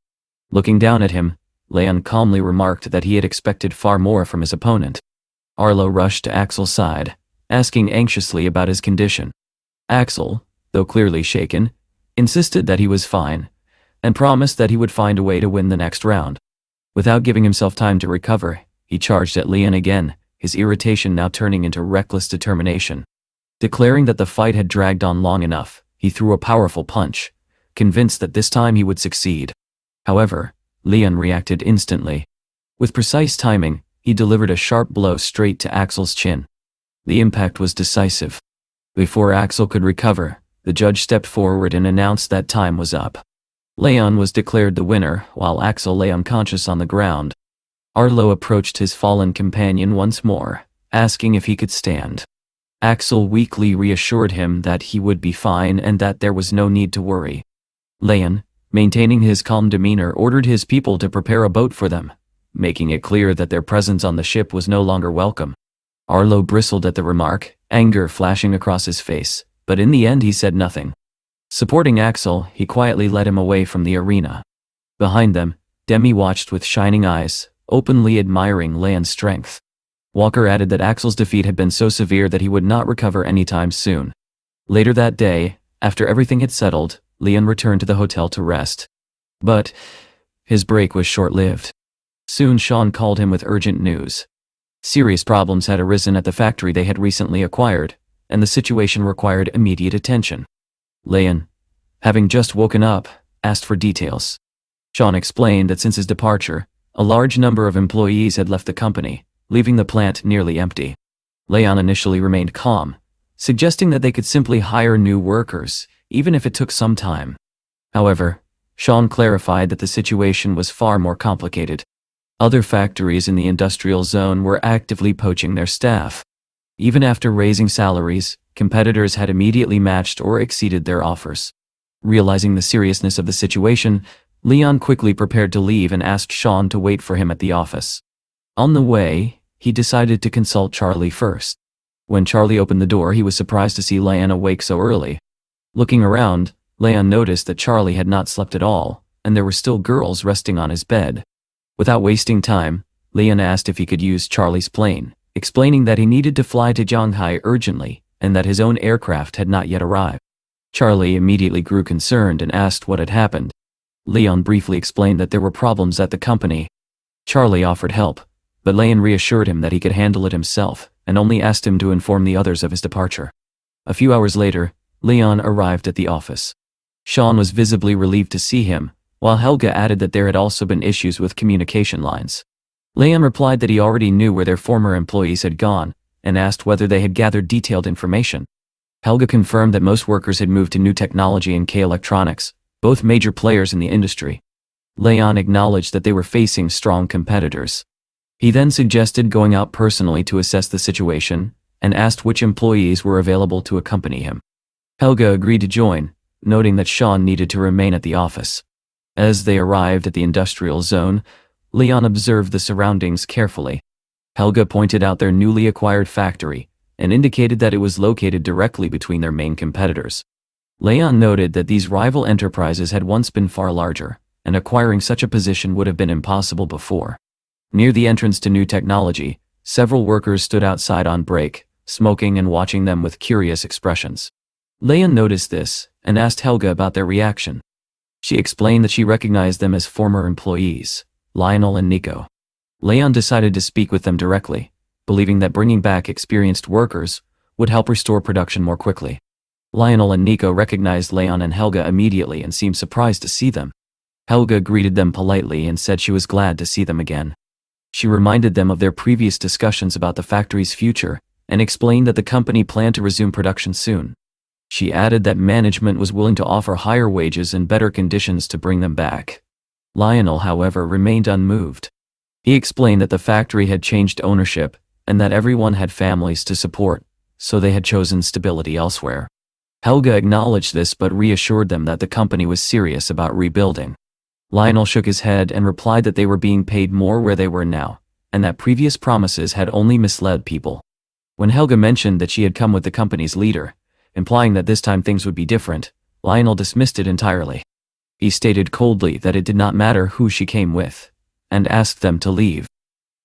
Looking down at him, Leon calmly remarked that he had expected far more from his opponent. Arlo rushed to Axel's side, asking anxiously about his condition. Axel, though clearly shaken, insisted that he was fine, and promised that he would find a way to win the next round. Without giving himself time to recover, he charged at Leon again, his irritation now turning into reckless determination. Declaring that the fight had dragged on long enough, he threw a powerful punch, convinced that this time he would succeed. However, Leon reacted instantly. With precise timing, he delivered a sharp blow straight to Axel's chin. The impact was decisive. Before Axel could recover, the judge stepped forward and announced that time was up. Leon was declared the winner, while Axel lay unconscious on the ground. Arlo approached his fallen companion once more, asking if he could stand. Axel weakly reassured him that he would be fine and that there was no need to worry. Leon, maintaining his calm demeanor, ordered his people to prepare a boat for them, making it clear that their presence on the ship was no longer welcome. Arlo bristled at the remark, anger flashing across his face, but in the end he said nothing. Supporting Axel, he quietly led him away from the arena. Behind them, Demi watched with shining eyes, openly admiring Leon's strength. Walker added that Axel's defeat had been so severe that he would not recover anytime soon. Later that day, after everything had settled, Leon returned to the hotel to rest. But his break was short-lived. Soon Sean called him with urgent news. Serious problems had arisen at the factory they had recently acquired, and the situation required immediate attention. Leon, having just woken up, asked for details. Sean explained that since his departure, a large number of employees had left the company, leaving the plant nearly empty. Leon initially remained calm, suggesting that they could simply hire new workers, even if it took some time. However, Sean clarified that the situation was far more complicated. Other factories in the industrial zone were actively poaching their staff. Even after raising salaries, competitors had immediately matched or exceeded their offers. Realizing the seriousness of the situation, Leon quickly prepared to leave and asked Sean to wait for him at the office. On the way, he decided to consult Charlie first. When Charlie opened the door, he was surprised to see Leon awake so early. Looking around, Leon noticed that Charlie had not slept at all, and there were still girls resting on his bed. Without wasting time, Leon asked if he could use Charlie's plane, explaining that he needed to fly to Shanghai urgently and that his own aircraft had not yet arrived. Charlie immediately grew concerned and asked what had happened. Leon briefly explained that there were problems at the company. Charlie offered help, but Leon reassured him that he could handle it himself and only asked him to inform the others of his departure. A few hours later, Leon arrived at the office. Sean was visibly relieved to see him, while Helga added that there had also been issues with communication lines. Leon replied that he already knew where their former employees had gone, and asked whether they had gathered detailed information. Helga confirmed that most workers had moved to new technology and K Electronics, both major players in the industry. Leon acknowledged that they were facing strong competitors. He then suggested going out personally to assess the situation, and asked which employees were available to accompany him. Helga agreed to join, noting that Sean needed to remain at the office. As they arrived at the industrial zone, Leon observed the surroundings carefully. Helga pointed out their newly acquired factory, and indicated that it was located directly between their main competitors. Leon noted that these rival enterprises had once been far larger, and acquiring such a position would have been impossible before. Near the entrance to new technology, several workers stood outside on break, smoking and watching them with curious expressions. Leon noticed this, and asked Helga about their reaction. She explained that she recognized them as former employees, Lionel and Nico. Leon decided to speak with them directly, believing that bringing back experienced workers would help restore production more quickly. Lionel and Nico recognized Leon and Helga immediately and seemed surprised to see them. Helga greeted them politely and said she was glad to see them again. She reminded them of their previous discussions about the factory's future and explained that the company planned to resume production soon. She added that management was willing to offer higher wages and better conditions to bring them back. Lionel, however, remained unmoved. He explained that the factory had changed ownership and that everyone had families to support, so they had chosen stability elsewhere. Helga acknowledged this but reassured them that the company was serious about rebuilding. Lionel shook his head and replied that they were being paid more where they were now, and that previous promises had only misled people. When Helga mentioned that she had come with the company's leader, implying that this time things would be different, Lionel dismissed it entirely. He stated coldly that it did not matter who she came with, and asked them to leave.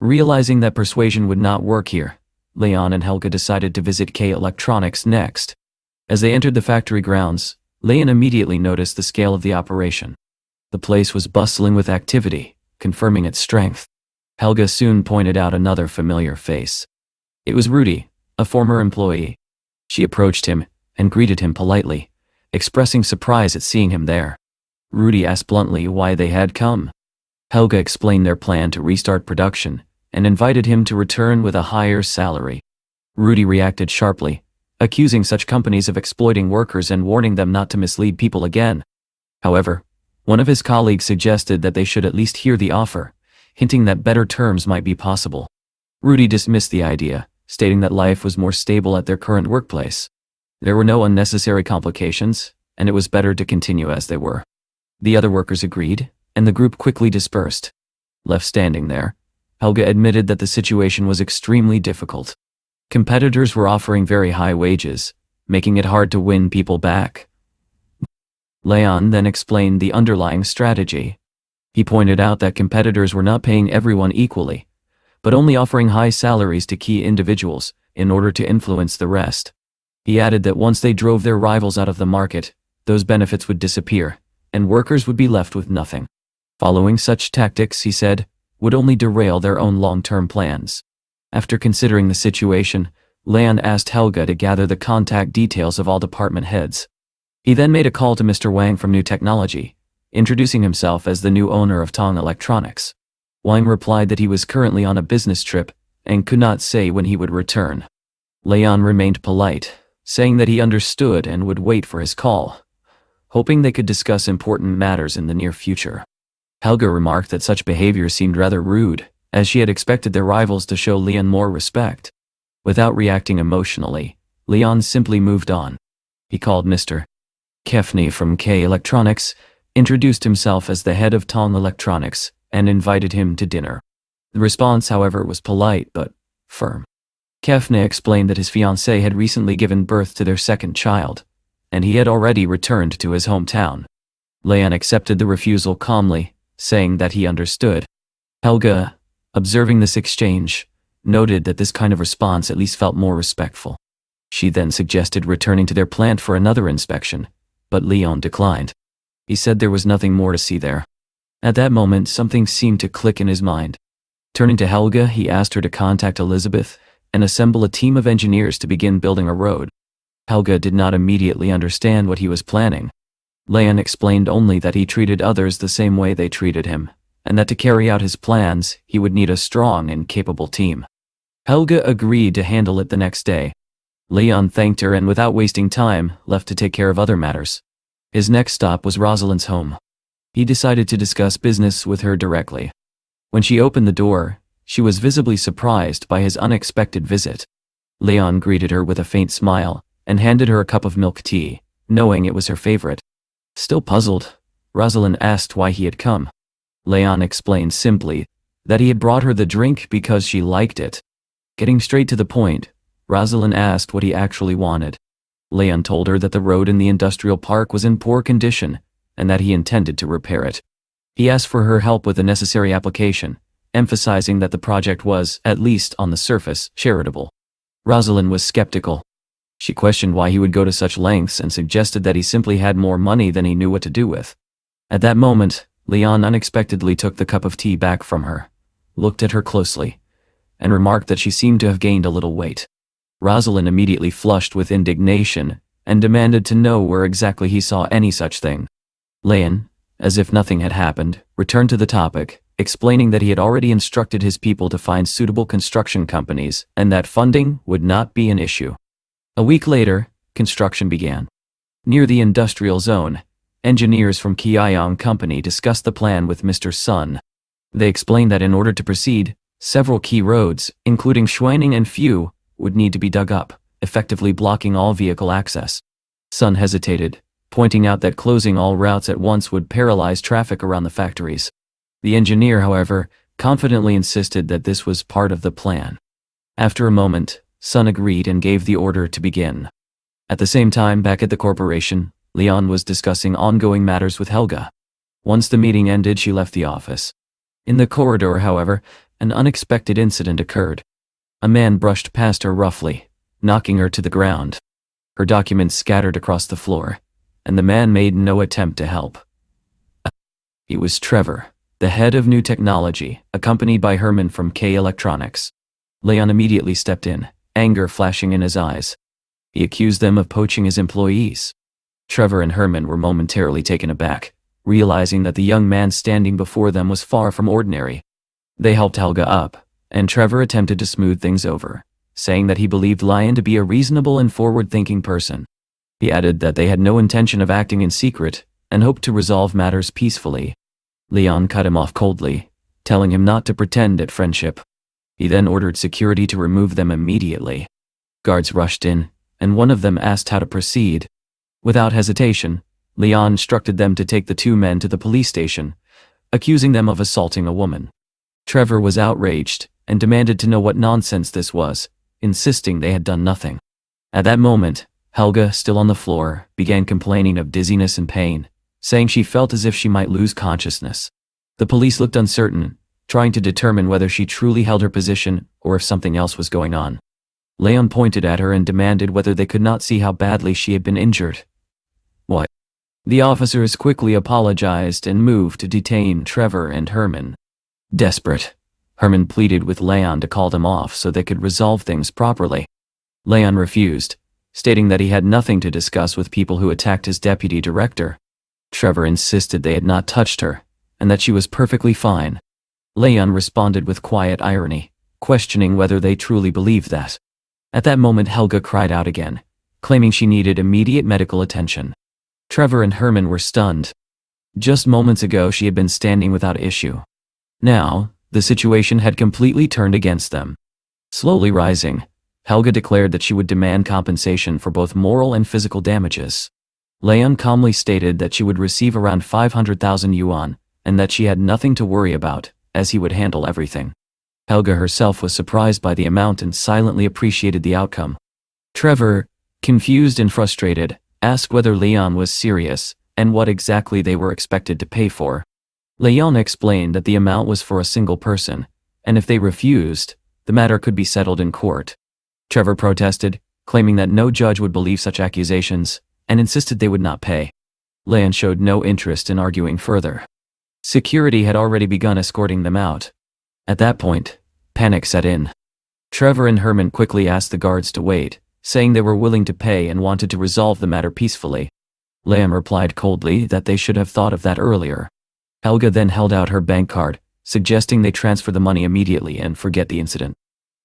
Realizing that persuasion would not work here, Leon and Helga decided to visit K Electronics next. As they entered the factory grounds, Leon immediately noticed the scale of the operation. The place was bustling with activity, confirming its strength. Helga soon pointed out another familiar face. It was Rudy, a former employee. She approached him and greeted him politely, expressing surprise at seeing him there. Rudy asked bluntly why they had come. Helga explained their plan to restart production and invited him to return with a higher salary. Rudy reacted sharply, accusing such companies of exploiting workers and warning them not to mislead people again. However, one of his colleagues suggested that they should at least hear the offer, hinting that better terms might be possible. Rudy dismissed the idea, stating that life was more stable at their current workplace. There were no unnecessary complications, and it was better to continue as they were. The other workers agreed, and the group quickly dispersed. Left standing there, Helga admitted that the situation was extremely difficult. Competitors were offering very high wages, making it hard to win people back. Leon then explained the underlying strategy. He pointed out that competitors were not paying everyone equally, but only offering high salaries to key individuals in order to influence the rest. He added that once they drove their rivals out of the market, those benefits would disappear, and workers would be left with nothing. Following such tactics, he said, would only derail their own long-term plans. After considering the situation, Leon asked Helga to gather the contact details of all department heads. He then made a call to Mr. Wang from New Technology, introducing himself as the new owner of Tong Electronics. Wang replied that he was currently on a business trip and could not say when he would return. Leon remained polite, saying that he understood and would wait for his call, hoping they could discuss important matters in the near future. Helga remarked that such behavior seemed rather rude, as she had expected their rivals to show Leon more respect. Without reacting emotionally, Leon simply moved on. He called Mr. Kefny from K Electronics, introduced himself as the head of Tong Electronics, and invited him to dinner. The response, however, was polite but firm. Kefny explained that his fiancée had recently given birth to their second child, and he had already returned to his hometown. Leon accepted the refusal calmly, saying that he understood. Helga, observing this exchange, noted that this kind of response at least felt more respectful. She then suggested returning to their plant for another inspection, but Leon declined. He said there was nothing more to see there. At that moment, something seemed to click in his mind. Turning to Helga, he asked her to contact Elizabeth and assemble a team of engineers to begin building a road. Helga did not immediately understand what he was planning. Leon explained only that he treated others the same way they treated him, and that to carry out his plans, he would need a strong and capable team. Helga agreed to handle it the next day. Leon thanked her and without wasting time, left to take care of other matters. His next stop was Rosalind's home. He decided to discuss business with her directly. When she opened the door, she was visibly surprised by his unexpected visit. Leon greeted her with a faint smile and handed her a cup of milk tea, knowing it was her favorite. Still puzzled, Rosalind asked why he had come. Leon explained simply that he had brought her the drink because she liked it. Getting straight to the point, Rosalind asked what he actually wanted. Leon told her that the road in the industrial park was in poor condition and that he intended to repair it. He asked for her help with the necessary application, emphasizing that the project was, at least on the surface, charitable. Rosalind was skeptical. She questioned why he would go to such lengths and suggested that he simply had more money than he knew what to do with. At that moment, Leon unexpectedly took the cup of tea back from her, looked at her closely, and remarked that she seemed to have gained a little weight. Rosalind immediately flushed with indignation and demanded to know where exactly he saw any such thing. Leon, as if nothing had happened, returned to the topic, explaining that he had already instructed his people to find suitable construction companies and that funding would not be an issue. A week later, construction began. Near the industrial zone, engineers from Kiayong Company discussed the plan with Mr. Sun. They explained that in order to proceed, several key roads, including Shuaning and Fu, would need to be dug up, effectively blocking all vehicle access. Sun hesitated, pointing out that closing all routes at once would paralyze traffic around the factories. The engineer, however, confidently insisted that this was part of the plan. After a moment, Sun agreed and gave the order to begin. At the same time, back at the corporation, Leon was discussing ongoing matters with Helga. Once the meeting ended, she left the office. In the corridor, however, an unexpected incident occurred. A man brushed past her roughly, knocking her to the ground. Her documents scattered across the floor, and the man made no attempt to help. He was Trevor, the head of New Technology, accompanied by Herman from K Electronics. Leon immediately stepped in, anger flashing in his eyes. He accused them of poaching his employees. Trevor and Herman were momentarily taken aback, realizing that the young man standing before them was far from ordinary. They helped Helga up, and Trevor attempted to smooth things over, saying that he believed Lion to be a reasonable and forward-thinking person. He added that they had no intention of acting in secret and hoped to resolve matters peacefully. Leon cut him off coldly, telling him not to pretend at friendship. He then ordered security to remove them immediately. Guards rushed in, and one of them asked how to proceed. Without hesitation, Leon instructed them to take the two men to the police station, accusing them of assaulting a woman. Trevor was outraged and demanded to know what nonsense this was, insisting they had done nothing. At that moment, Helga, still on the floor, began complaining of dizziness and pain, saying she felt as if she might lose consciousness. The police looked uncertain, trying to determine whether she truly held her position or if something else was going on. Leon pointed at her and demanded whether they could not see how badly she had been injured. What? The officers quickly apologized and moved to detain Trevor and Herman. Desperate, Herman pleaded with Leon to call them off so they could resolve things properly. Leon refused, stating that he had nothing to discuss with people who attacked his deputy director. Trevor insisted they had not touched her, and that she was perfectly fine. Leon responded with quiet irony, questioning whether they truly believed that. At that moment, Helga cried out again, claiming she needed immediate medical attention. Trevor and Herman were stunned. Just moments ago she had been standing without issue. Now, the situation had completely turned against them. Slowly rising, Helga declared that she would demand compensation for both moral and physical damages. Leon calmly stated that she would receive around 500,000 yuan, and that she had nothing to worry about, as he would handle everything. Helga herself was surprised by the amount and silently appreciated the outcome. Trevor, confused and frustrated, asked whether Leon was serious, and what exactly they were expected to pay for. Leon explained that the amount was for a single person, and if they refused, the matter could be settled in court. Trevor protested, claiming that no judge would believe such accusations, and insisted they would not pay. Leon showed no interest in arguing further. Security had already begun escorting them out. At that point, panic set in. Trevor and Herman quickly asked the guards to wait, saying they were willing to pay and wanted to resolve the matter peacefully. Leon replied coldly that they should have thought of that earlier. Helga then held out her bank card, suggesting they transfer the money immediately and forget the incident.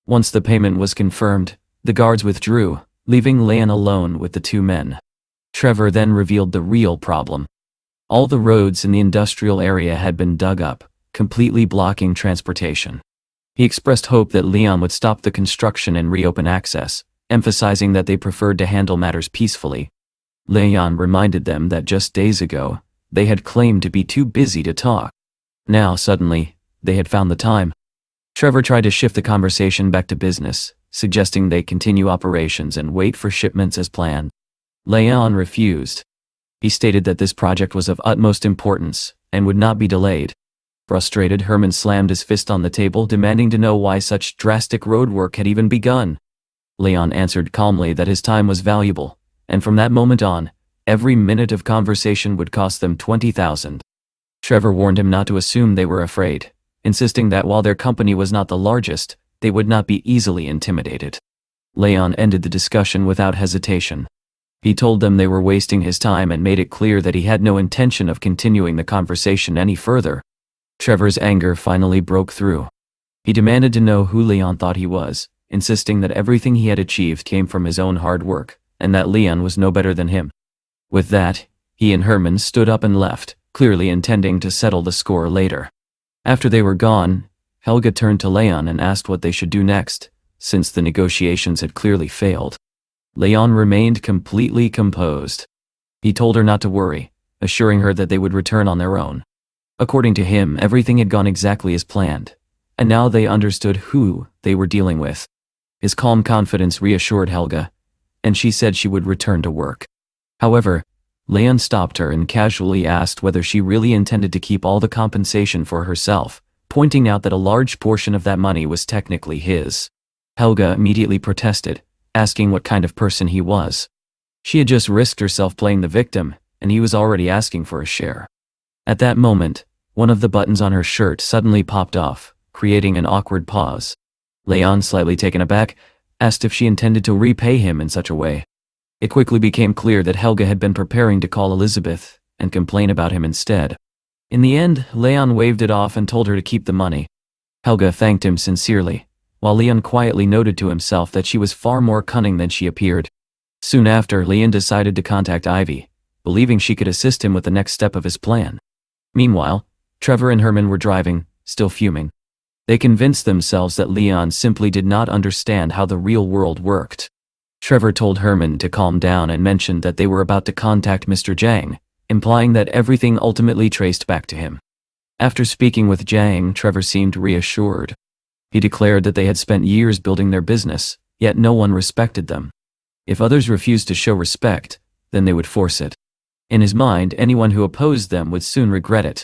Once the payment was confirmed, the guards withdrew, leaving Leon alone with the two men. Trevor then revealed the real problem. All the roads in the industrial area had been dug up, completely blocking transportation. He expressed hope that Leon would stop the construction and reopen access, emphasizing that they preferred to handle matters peacefully. Leon reminded them that just days ago, they had claimed to be too busy to talk. Now, suddenly, they had found the time. Trevor tried to shift the conversation back to business, suggesting they continue operations and wait for shipments as planned. Leon refused. He stated that this project was of utmost importance and would not be delayed. Frustrated, Herman slammed his fist on the table, demanding to know why such drastic road work had even begun. Leon answered calmly that his time was valuable, and from that moment on, every minute of conversation would cost them 20,000. Trevor warned him not to assume they were afraid, insisting that while their company was not the largest, they would not be easily intimidated. Leon ended the discussion without hesitation. He told them they were wasting his time and made it clear that he had no intention of continuing the conversation any further. Trevor's anger finally broke through. He demanded to know who Leon thought he was, insisting that everything he had achieved came from his own hard work, and that Leon was no better than him. With that, he and Herman stood up and left, clearly intending to settle the score later. After they were gone, Helga turned to Leon and asked what they should do next, since the negotiations had clearly failed. Leon remained completely composed. He told her not to worry, assuring her that they would return on their own. According to him, everything had gone exactly as planned, and now they understood who they were dealing with. His calm confidence reassured Helga, and she said she would return to work. However, Leon stopped her and casually asked whether she really intended to keep all the compensation for herself, pointing out that a large portion of that money was technically his. Helga immediately protested, asking what kind of person he was. She had just risked herself playing the victim, and he was already asking for a share. At that moment, one of the buttons on her shirt suddenly popped off, creating an awkward pause. Leon, slightly taken aback, asked if she intended to repay him in such a way. It quickly became clear that Helga had been preparing to call Elizabeth and complain about him instead. In the end, Leon waved it off and told her to keep the money. Helga thanked him sincerely, while Leon quietly noted to himself that she was far more cunning than she appeared. Soon after, Leon decided to contact Ivy, believing she could assist him with the next step of his plan. Meanwhile, Trevor and Herman were driving, still fuming. They convinced themselves that Leon simply did not understand how the real world worked. Trevor told Herman to calm down and mentioned that they were about to contact Mr. Zhang, implying that everything ultimately traced back to him. After speaking with Zhang, Trevor seemed reassured. He declared that they had spent years building their business, yet no one respected them. If others refused to show respect, then they would force it. In his mind, anyone who opposed them would soon regret it.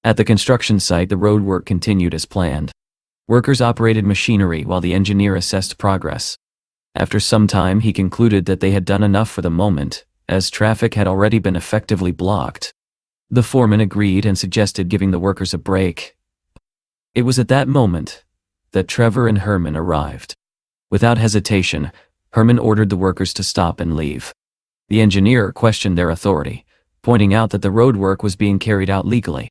At the construction site, the road work continued as planned. Workers operated machinery while the engineer assessed progress. After some time, he concluded that they had done enough for the moment, as traffic had already been effectively blocked. The foreman agreed and suggested giving the workers a break. It was at that moment that Trevor and Herman arrived. Without hesitation, Herman ordered the workers to stop and leave. The engineer questioned their authority, pointing out that the road work was being carried out legally.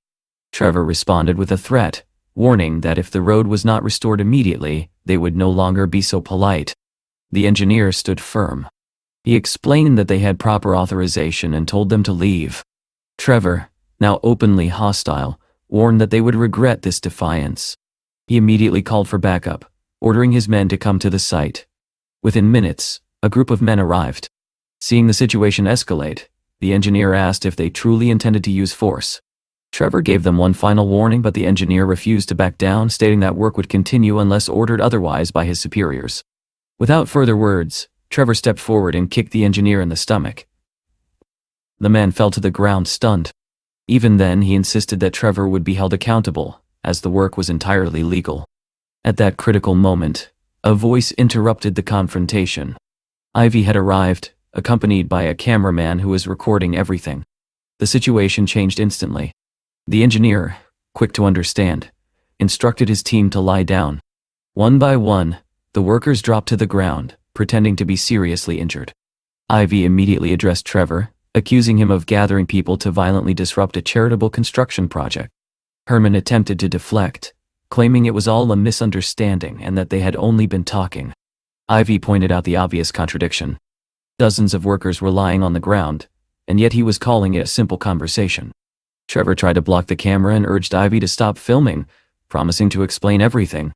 Trevor responded with a threat, warning that if the road was not restored immediately, they would no longer be so polite. The engineer stood firm. He explained that they had proper authorization and told them to leave. Trevor, now openly hostile, warned that they would regret this defiance. He immediately called for backup, ordering his men to come to the site. Within minutes, a group of men arrived. Seeing the situation escalate, the engineer asked if they truly intended to use force. Trevor gave them one final warning, but the engineer refused to back down, stating that work would continue unless ordered otherwise by his superiors. Without further words, Trevor stepped forward and kicked the engineer in the stomach. The man fell to the ground stunned. Even then, he insisted that Trevor would be held accountable, as the work was entirely legal. At that critical moment, a voice interrupted the confrontation. Ivy had arrived, accompanied by a cameraman who was recording everything. The situation changed instantly. The engineer, quick to understand, instructed his team to lie down. One by one, the workers dropped to the ground, pretending to be seriously injured. Ivy immediately addressed Trevor, accusing him of gathering people to violently disrupt a charitable construction project. Herman attempted to deflect, claiming it was all a misunderstanding and that they had only been talking. Ivy pointed out the obvious contradiction. Dozens of workers were lying on the ground, and yet he was calling it a simple conversation. Trevor tried to block the camera and urged Ivy to stop filming, promising to explain everything.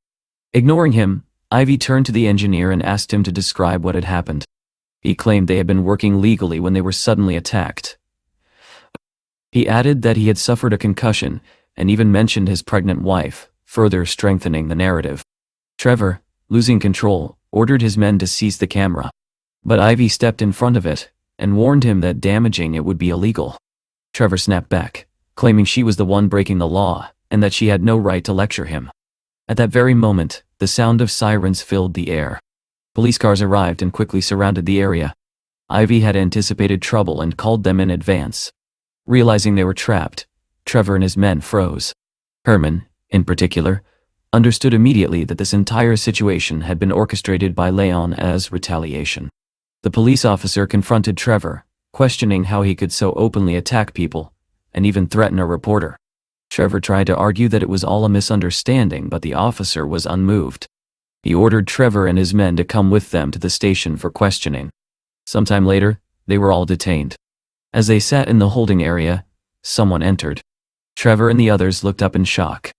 Ignoring him, Ivy turned to the engineer and asked him to describe what had happened. He claimed they had been working legally when they were suddenly attacked. He added that he had suffered a concussion and even mentioned his pregnant wife, further strengthening the narrative. Trevor, losing control, ordered his men to seize the camera. But Ivy stepped in front of it and warned him that damaging it would be illegal. Trevor snapped back, claiming she was the one breaking the law and that she had no right to lecture him. At that very moment, the sound of sirens filled the air. Police cars arrived and quickly surrounded the area. Ivy had anticipated trouble and called them in advance. Realizing they were trapped, Trevor and his men froze. Herman, in particular, understood immediately that this entire situation had been orchestrated by Leon as retaliation. The police officer confronted Trevor, questioning how he could so openly attack people, and even threaten a reporter. Trevor tried to argue that it was all a misunderstanding, but the officer was unmoved. He ordered Trevor and his men to come with them to the station for questioning. Sometime later, they were all detained. As they sat in the holding area, someone entered. Trevor and the others looked up in shock.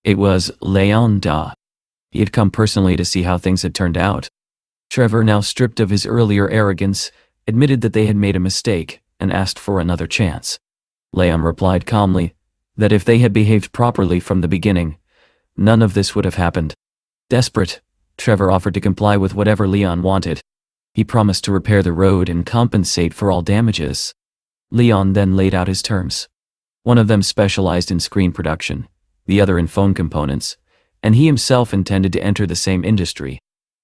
It was Leon Da. He had come personally to see how things had turned out. Trevor, now stripped of his earlier arrogance, admitted that they had made a mistake and asked for another chance. Leon replied calmly that if they had behaved properly from the beginning, none of this would have happened. Desperate, Trevor offered to comply with whatever Leon wanted. He promised to repair the road and compensate for all damages. Leon then laid out his terms. One of them specialized in screen production, the other in phone components, and he himself intended to enter the same industry.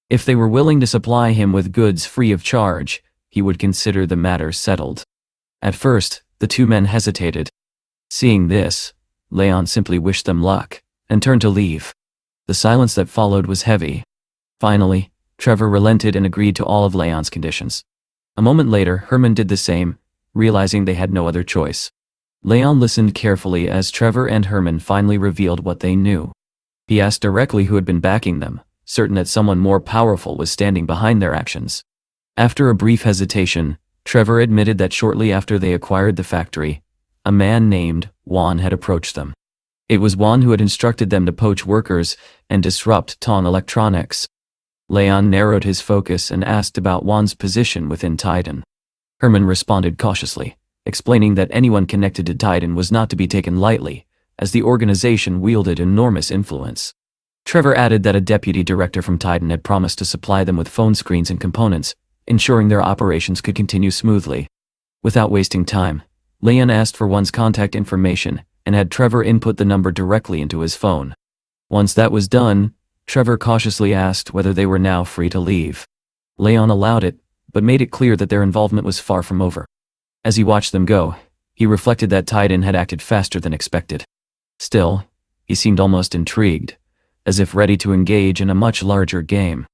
If they were willing to supply him with goods free of charge, he would consider the matter settled. At first, the two men hesitated. Seeing this, Leon simply wished them luck and turned to leave. The silence that followed was heavy. Finally, Trevor relented and agreed to all of Leon's conditions. A moment later, Herman did the same, realizing they had no other choice. Leon listened carefully as Trevor and Herman finally revealed what they knew. He asked directly who had been backing them, certain that someone more powerful was standing behind their actions. After a brief hesitation, Trevor admitted that shortly after they acquired the factory, a man named Juan had approached them. It was Juan who had instructed them to poach workers and disrupt Tong Electronics. Leon narrowed his focus and asked about Juan's position within Titan. Herman responded cautiously, explaining that anyone connected to Titan was not to be taken lightly, as the organization wielded enormous influence. Trevor added that a deputy director from Titan had promised to supply them with phone screens and components, ensuring their operations could continue smoothly. Without wasting time, Leon asked for Juan's contact information and had Trevor input the number directly into his phone. Once that was done, Trevor cautiously asked whether they were now free to leave. Leon allowed it, but made it clear that their involvement was far from over. As he watched them go, he reflected that Titan had acted faster than expected. Still, he seemed almost intrigued, as if ready to engage in a much larger game.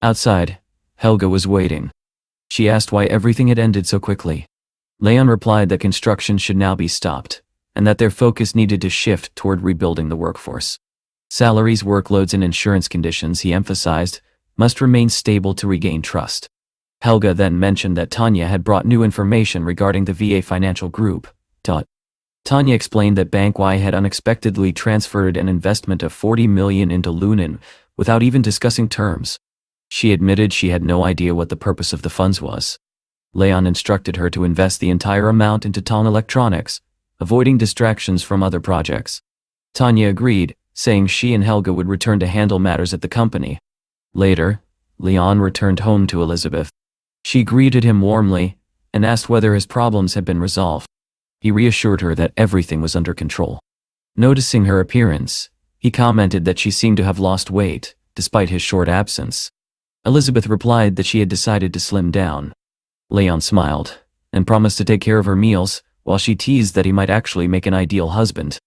Outside, Helga was waiting. She asked why everything had ended so quickly. Leon replied that construction should now be stopped, and that their focus needed to shift toward rebuilding the workforce. Salaries, workloads, and insurance conditions, he emphasized, must remain stable to regain trust. Helga then mentioned that Tanya had brought new information regarding the VA Financial Group. Tanya explained that Bank Y had unexpectedly transferred an investment of $40 million into Lunin without even discussing terms. She admitted she had no idea what the purpose of the funds was. Leon instructed her to invest the entire amount into Tong Electronics, avoiding distractions from other projects. Tanya agreed, saying she and Helga would return to handle matters at the company. Later, Leon returned home to Elizabeth. She greeted him warmly and asked whether his problems had been resolved. He reassured her that everything was under control. Noticing her appearance, he commented that she seemed to have lost weight, despite his short absence. Elizabeth replied that she had decided to slim down. Leon smiled and promised to take care of her meals, while she teased that he might actually make an ideal husband.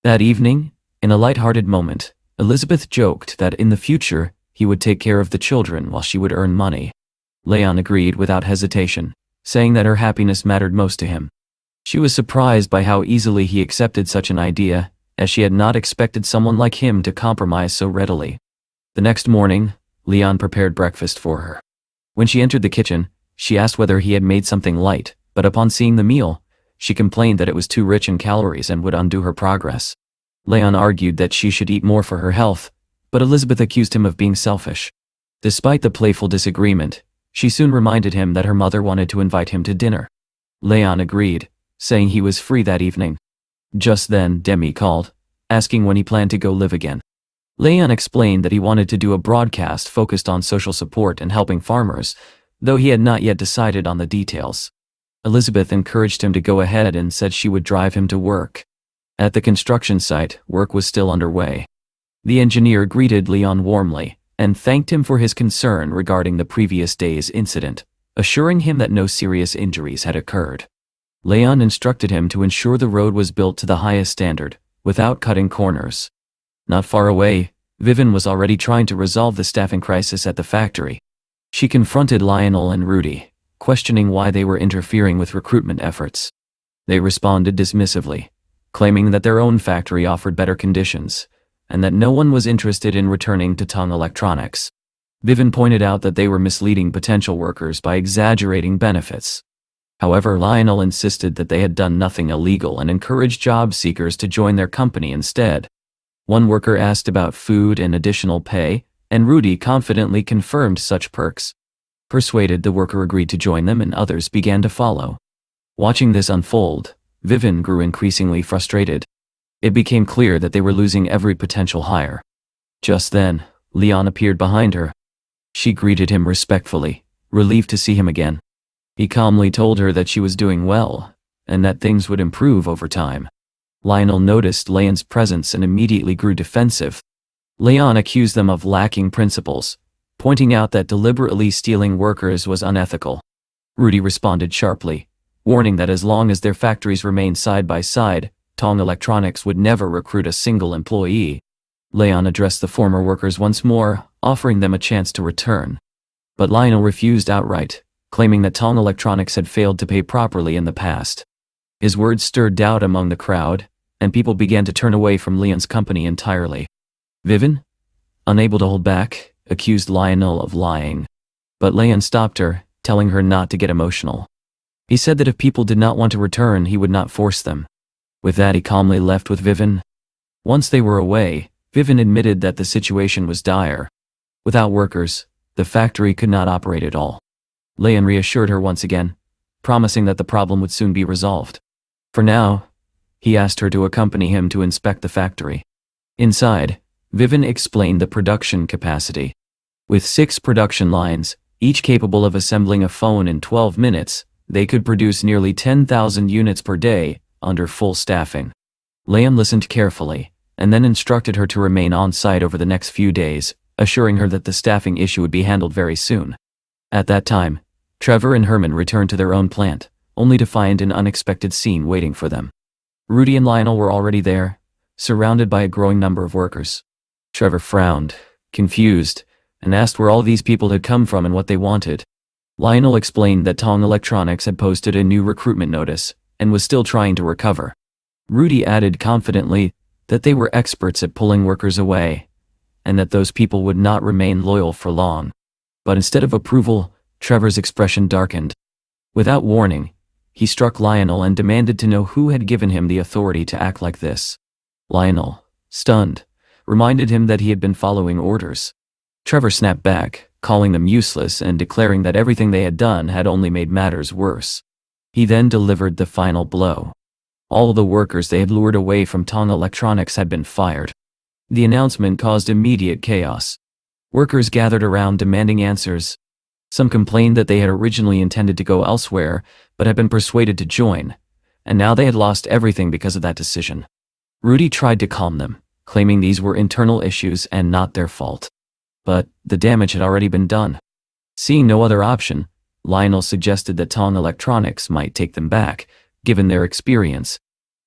That evening, in a light-hearted moment, Elizabeth joked that in the future, he would take care of the children while she would earn money. Leon agreed without hesitation, saying that her happiness mattered most to him. She was surprised by how easily he accepted such an idea, as she had not expected someone like him to compromise so readily. The next morning, Leon prepared breakfast for her. When she entered the kitchen, she asked whether he had made something light, but upon seeing the meal, she complained that it was too rich in calories and would undo her progress. Leon argued that she should eat more for her health, but Elizabeth accused him of being selfish. Despite the playful disagreement, she soon reminded him that her mother wanted to invite him to dinner. Leon agreed, saying he was free that evening. Just then, Demi called, asking when he planned to go live again. Leon explained that he wanted to do a broadcast focused on social support and helping farmers, though he had not yet decided on the details. Elizabeth encouraged him to go ahead and said she would drive him to work. At the construction site, work was still underway. The engineer greeted Leon warmly and thanked him for his concern regarding the previous day's incident, assuring him that no serious injuries had occurred. Leon instructed him to ensure the road was built to the highest standard, without cutting corners. Not far away, Vivian was already trying to resolve the staffing crisis at the factory. She confronted Lionel and Rudy, questioning why they were interfering with recruitment efforts. They responded dismissively, claiming that their own factory offered better conditions, and that no one was interested in returning to Tong Electronics. Vivian pointed out that they were misleading potential workers by exaggerating benefits. However, Lionel insisted that they had done nothing illegal and encouraged job seekers to join their company instead. One worker asked about food and additional pay, and Rudy confidently confirmed such perks. Persuaded, the worker agreed to join them and others began to follow. Watching this unfold, Vivian grew increasingly frustrated. It became clear that they were losing every potential hire. Just then, Leon appeared behind her. She greeted him respectfully, relieved to see him again. He calmly told her that she was doing well, and that things would improve over time. Lionel noticed Leon's presence and immediately grew defensive. Leon accused them of lacking principles, pointing out that deliberately stealing workers was unethical. Rudy responded sharply, warning that as long as their factories remained side by side, Tong Electronics would never recruit a single employee. Leon addressed the former workers once more, offering them a chance to return. But Lionel refused outright, claiming that Tong Electronics had failed to pay properly in the past. His words stirred doubt among the crowd, and people began to turn away from Leon's company entirely. Vivian, unable to hold back, accused Lionel of lying. But Leon stopped her, telling her not to get emotional. He said that if people did not want to return, he would not force them. With that, he calmly left with Vivian. Once they were away, Vivian admitted that the situation was dire. Without workers, the factory could not operate at all. Leon reassured her once again, promising that the problem would soon be resolved. For now, he asked her to accompany him to inspect the factory. Inside, Vivian explained the production capacity. With 6 production lines, each capable of assembling a phone in 12 minutes, they could produce nearly 10,000 units per day, under full staffing. Leon listened carefully, and then instructed her to remain on site over the next few days, assuring her that the staffing issue would be handled very soon. At that time, Trevor and Herman returned to their own plant, only to find an unexpected scene waiting for them. Rudy and Lionel were already there, surrounded by a growing number of workers. Trevor frowned, confused, and asked where all these people had come from and what they wanted. Lionel explained that Tong Electronics had posted a new recruitment notice, and was still trying to recover. Rudy added confidently that they were experts at pulling workers away, and that those people would not remain loyal for long. But instead of approval, Trevor's expression darkened. Without warning, he struck Lionel and demanded to know who had given him the authority to act like this. Lionel, stunned, reminded him that he had been following orders. Trevor snapped back, calling them useless and declaring that everything they had done had only made matters worse. He then delivered the final blow. All the workers they had lured away from Tong Electronics had been fired. The announcement caused immediate chaos. Workers gathered around demanding answers. Some complained that they had originally intended to go elsewhere, but had been persuaded to join, and now they had lost everything because of that decision. Rudy tried to calm them, claiming these were internal issues and not their fault. But the damage had already been done. Seeing no other option, Lionel suggested that Tong Electronics might take them back, given their experience.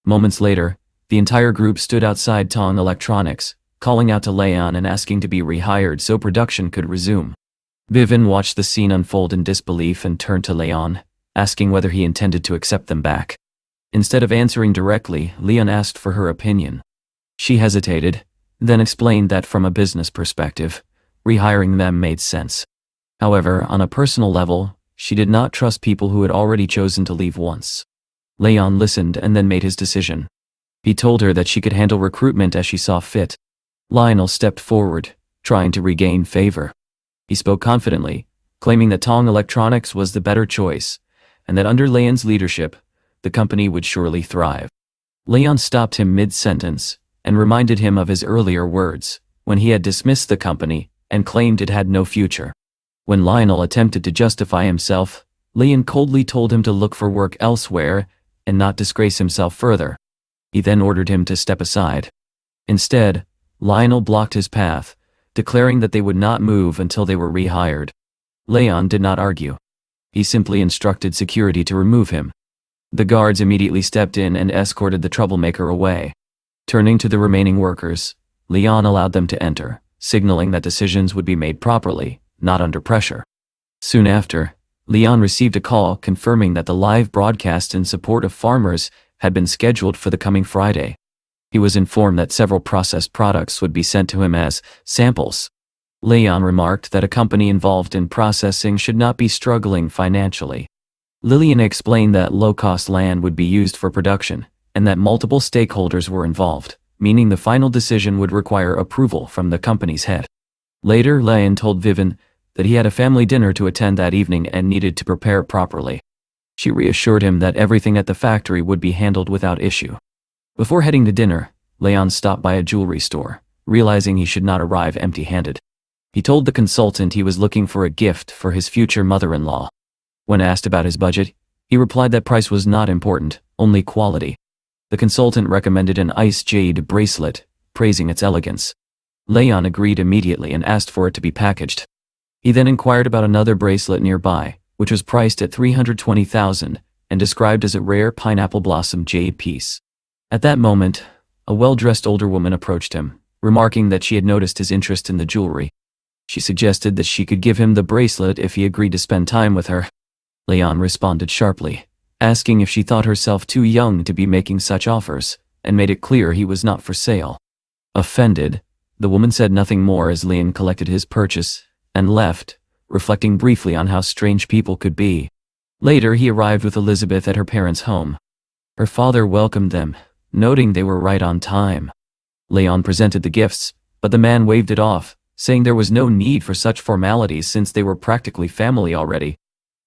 Moments later, the entire group stood outside Tong Electronics, calling out to Leon and asking to be rehired so production could resume. Vivian watched the scene unfold in disbelief and turned to Leon, asking whether he intended to accept them back. Instead of answering directly, Leon asked for her opinion. She hesitated, then explained that from a business perspective, rehiring them made sense. However, on a personal level, she did not trust people who had already chosen to leave once. Leon listened and then made his decision. He told her that she could handle recruitment as she saw fit. Lionel stepped forward, trying to regain favor. He spoke confidently, claiming that Tong Electronics was the better choice, and that under Leon's leadership, the company would surely thrive. Leon stopped him mid-sentence, and reminded him of his earlier words, when he had dismissed the company and claimed it had no future. When Lionel attempted to justify himself, Leon coldly told him to look for work elsewhere and not disgrace himself further. He then ordered him to step aside. Instead, Lionel blocked his path, declaring that they would not move until they were rehired. Leon did not argue. He simply instructed security to remove him. The guards immediately stepped in and escorted the troublemaker away. Turning to the remaining workers, Leon allowed them to enter, signaling that decisions would be made properly, not under pressure. Soon after, Leon received a call confirming that the live broadcast in support of farmers had been scheduled for the coming Friday. He was informed that several processed products would be sent to him as samples. Leon remarked that a company involved in processing should not be struggling financially. Lillian explained that low-cost land would be used for production, and that multiple stakeholders were involved, meaning the final decision would require approval from the company's head. Later, Leon told Vivian that he had a family dinner to attend that evening and needed to prepare properly. She reassured him that everything at the factory would be handled without issue. Before heading to dinner, Leon stopped by a jewelry store, realizing he should not arrive empty-handed. He told the consultant he was looking for a gift for his future mother-in-law. When asked about his budget, he replied that price was not important, only quality. The consultant recommended an ice jade bracelet, praising its elegance. Leon agreed immediately and asked for it to be packaged. He then inquired about another bracelet nearby, which was priced at $320,000 and described as a rare pineapple blossom jade piece. At that moment, a well-dressed older woman approached him, remarking that she had noticed his interest in the jewelry. She suggested that she could give him the bracelet if he agreed to spend time with her. Leon responded sharply, asking if she thought herself too young to be making such offers, and made it clear he was not for sale. Offended, the woman said nothing more as Leon collected his purchase and left, reflecting briefly on how strange people could be. Later, he arrived with Elizabeth at her parents' home. Her father welcomed them, noting they were right on time. Leon presented the gifts, but the man waved it off, saying there was no need for such formalities since they were practically family already.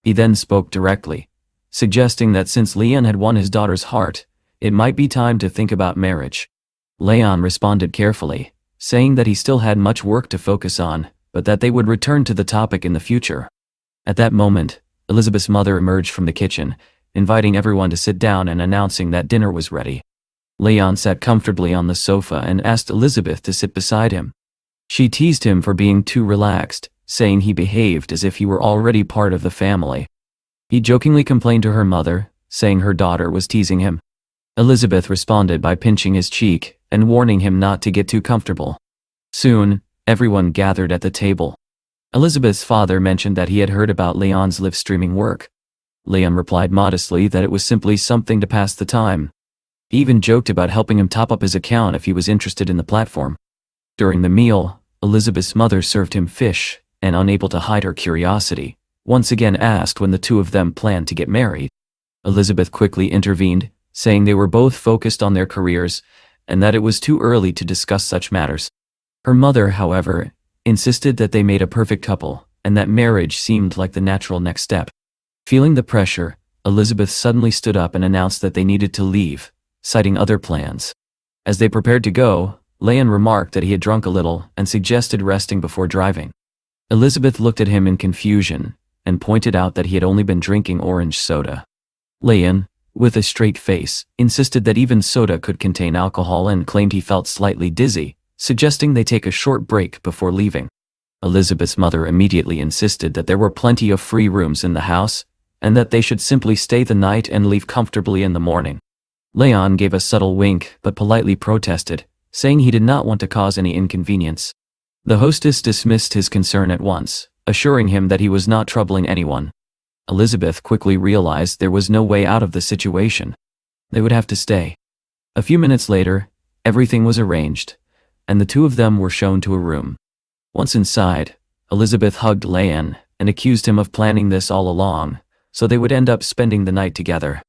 He then spoke directly, suggesting that since Leon had won his daughter's heart, it might be time to think about marriage. Leon responded carefully, saying that he still had much work to focus on, but that they would return to the topic in the future. At that moment, Elizabeth's mother emerged from the kitchen, inviting everyone to sit down and announcing that dinner was ready. Leon sat comfortably on the sofa and asked Elizabeth to sit beside him. She teased him for being too relaxed, saying he behaved as if he were already part of the family. He jokingly complained to her mother, saying her daughter was teasing him. Elizabeth responded by pinching his cheek and warning him not to get too comfortable. Soon, everyone gathered at the table. Elizabeth's father mentioned that he had heard about Leon's live streaming work. Leon replied modestly that it was simply something to pass the time. He even joked about helping him top up his account if he was interested in the platform. During the meal, Elizabeth's mother served him fish, and unable to hide her curiosity, once again asked when the two of them planned to get married. Elizabeth quickly intervened, saying they were both focused on their careers, and that it was too early to discuss such matters. Her mother, however, insisted that they made a perfect couple, and that marriage seemed like the natural next step. Feeling the pressure, Elizabeth suddenly stood up and announced that they needed to leave, citing other plans. As they prepared to go, Leon remarked that he had drunk a little and suggested resting before driving. Elizabeth looked at him in confusion and pointed out that he had only been drinking orange soda. Leon, with a straight face, insisted that even soda could contain alcohol and claimed he felt slightly dizzy, suggesting they take a short break before leaving. Elizabeth's mother immediately insisted that there were plenty of free rooms in the house, and that they should simply stay the night and leave comfortably in the morning. Leon gave a subtle wink but politely protested, saying he did not want to cause any inconvenience. The hostess dismissed his concern at once, assuring him that he was not troubling anyone. Elizabeth quickly realized there was no way out of the situation. They would have to stay. A few minutes later, everything was arranged, and the two of them were shown to a room. Once inside, Elizabeth hugged Leon and accused him of planning this all along, so they would end up spending the night together.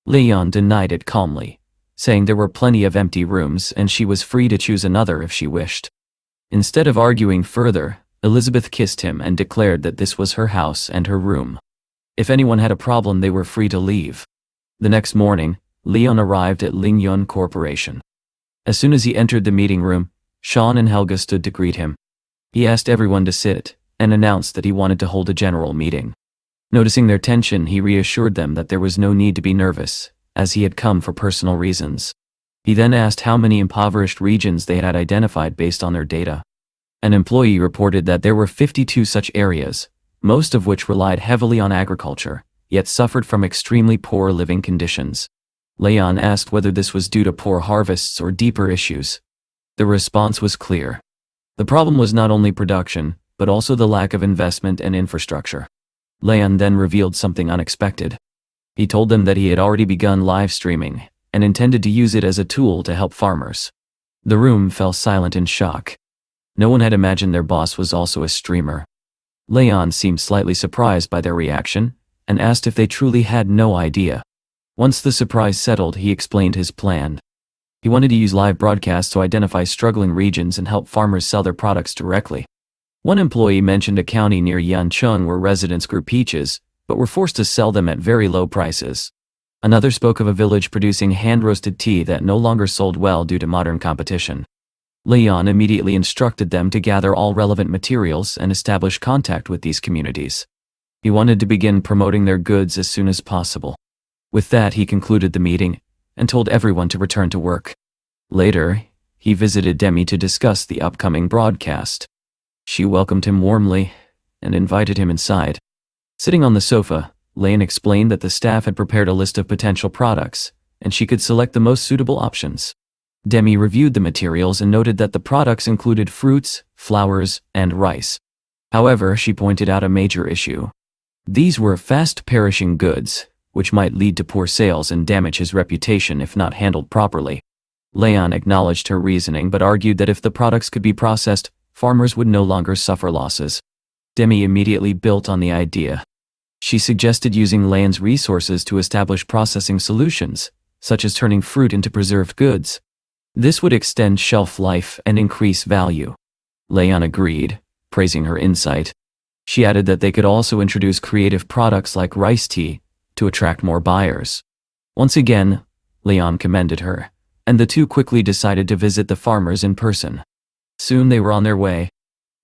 Leon denied it calmly, saying there were plenty of empty rooms and she was free to choose another if she wished. Instead of arguing further, Elizabeth kissed him and declared that this was her house and her room. If anyone had a problem, they were free to leave. The next morning, Leon arrived at Lingyun Corporation. As soon as he entered the meeting room, Sean and Helga stood to greet him. He asked everyone to sit and announced that he wanted to hold a general meeting. Noticing their tension, he reassured them that there was no need to be nervous, as he had come for personal reasons. He then asked how many impoverished regions they had identified based on their data. An employee reported that there were 52 such areas, most of which relied heavily on agriculture, yet suffered from extremely poor living conditions. Leon asked whether this was due to poor harvests or deeper issues. The response was clear. The problem was not only production, but also the lack of investment and infrastructure. Leon then revealed something unexpected. He told them that he had already begun live streaming and intended to use it as a tool to help farmers. The room fell silent in shock. No one had imagined their boss was also a streamer. Leon seemed slightly surprised by their reaction and asked if they truly had no idea. Once the surprise settled, he explained his plan. He wanted to use live broadcasts to identify struggling regions and help farmers sell their products directly. One employee mentioned a county near Yancheng where residents grew peaches, but were forced to sell them at very low prices. Another spoke of a village producing hand-roasted tea that no longer sold well due to modern competition. Leon immediately instructed them to gather all relevant materials and establish contact with these communities. He wanted to begin promoting their goods as soon as possible. With that, he concluded the meeting and told everyone to return to work. Later, he visited Demi to discuss the upcoming broadcast. She welcomed him warmly and invited him inside. Sitting on the sofa, Leon explained that the staff had prepared a list of potential products, and she could select the most suitable options. Demi reviewed the materials and noted that the products included fruits, flowers, and rice. However, she pointed out a major issue. These were fast-perishing goods, which might lead to poor sales and damage his reputation if not handled properly. Leon acknowledged her reasoning but argued that if the products could be processed, farmers would no longer suffer losses. Demi immediately built on the idea. She suggested using Leon's resources to establish processing solutions, such as turning fruit into preserved goods. This would extend shelf life and increase value. Leon agreed, praising her insight. She added that they could also introduce creative products like rice tea to attract more buyers. Once again, Leon commended her, and the two quickly decided to visit the farmers in person. Soon they were on their way.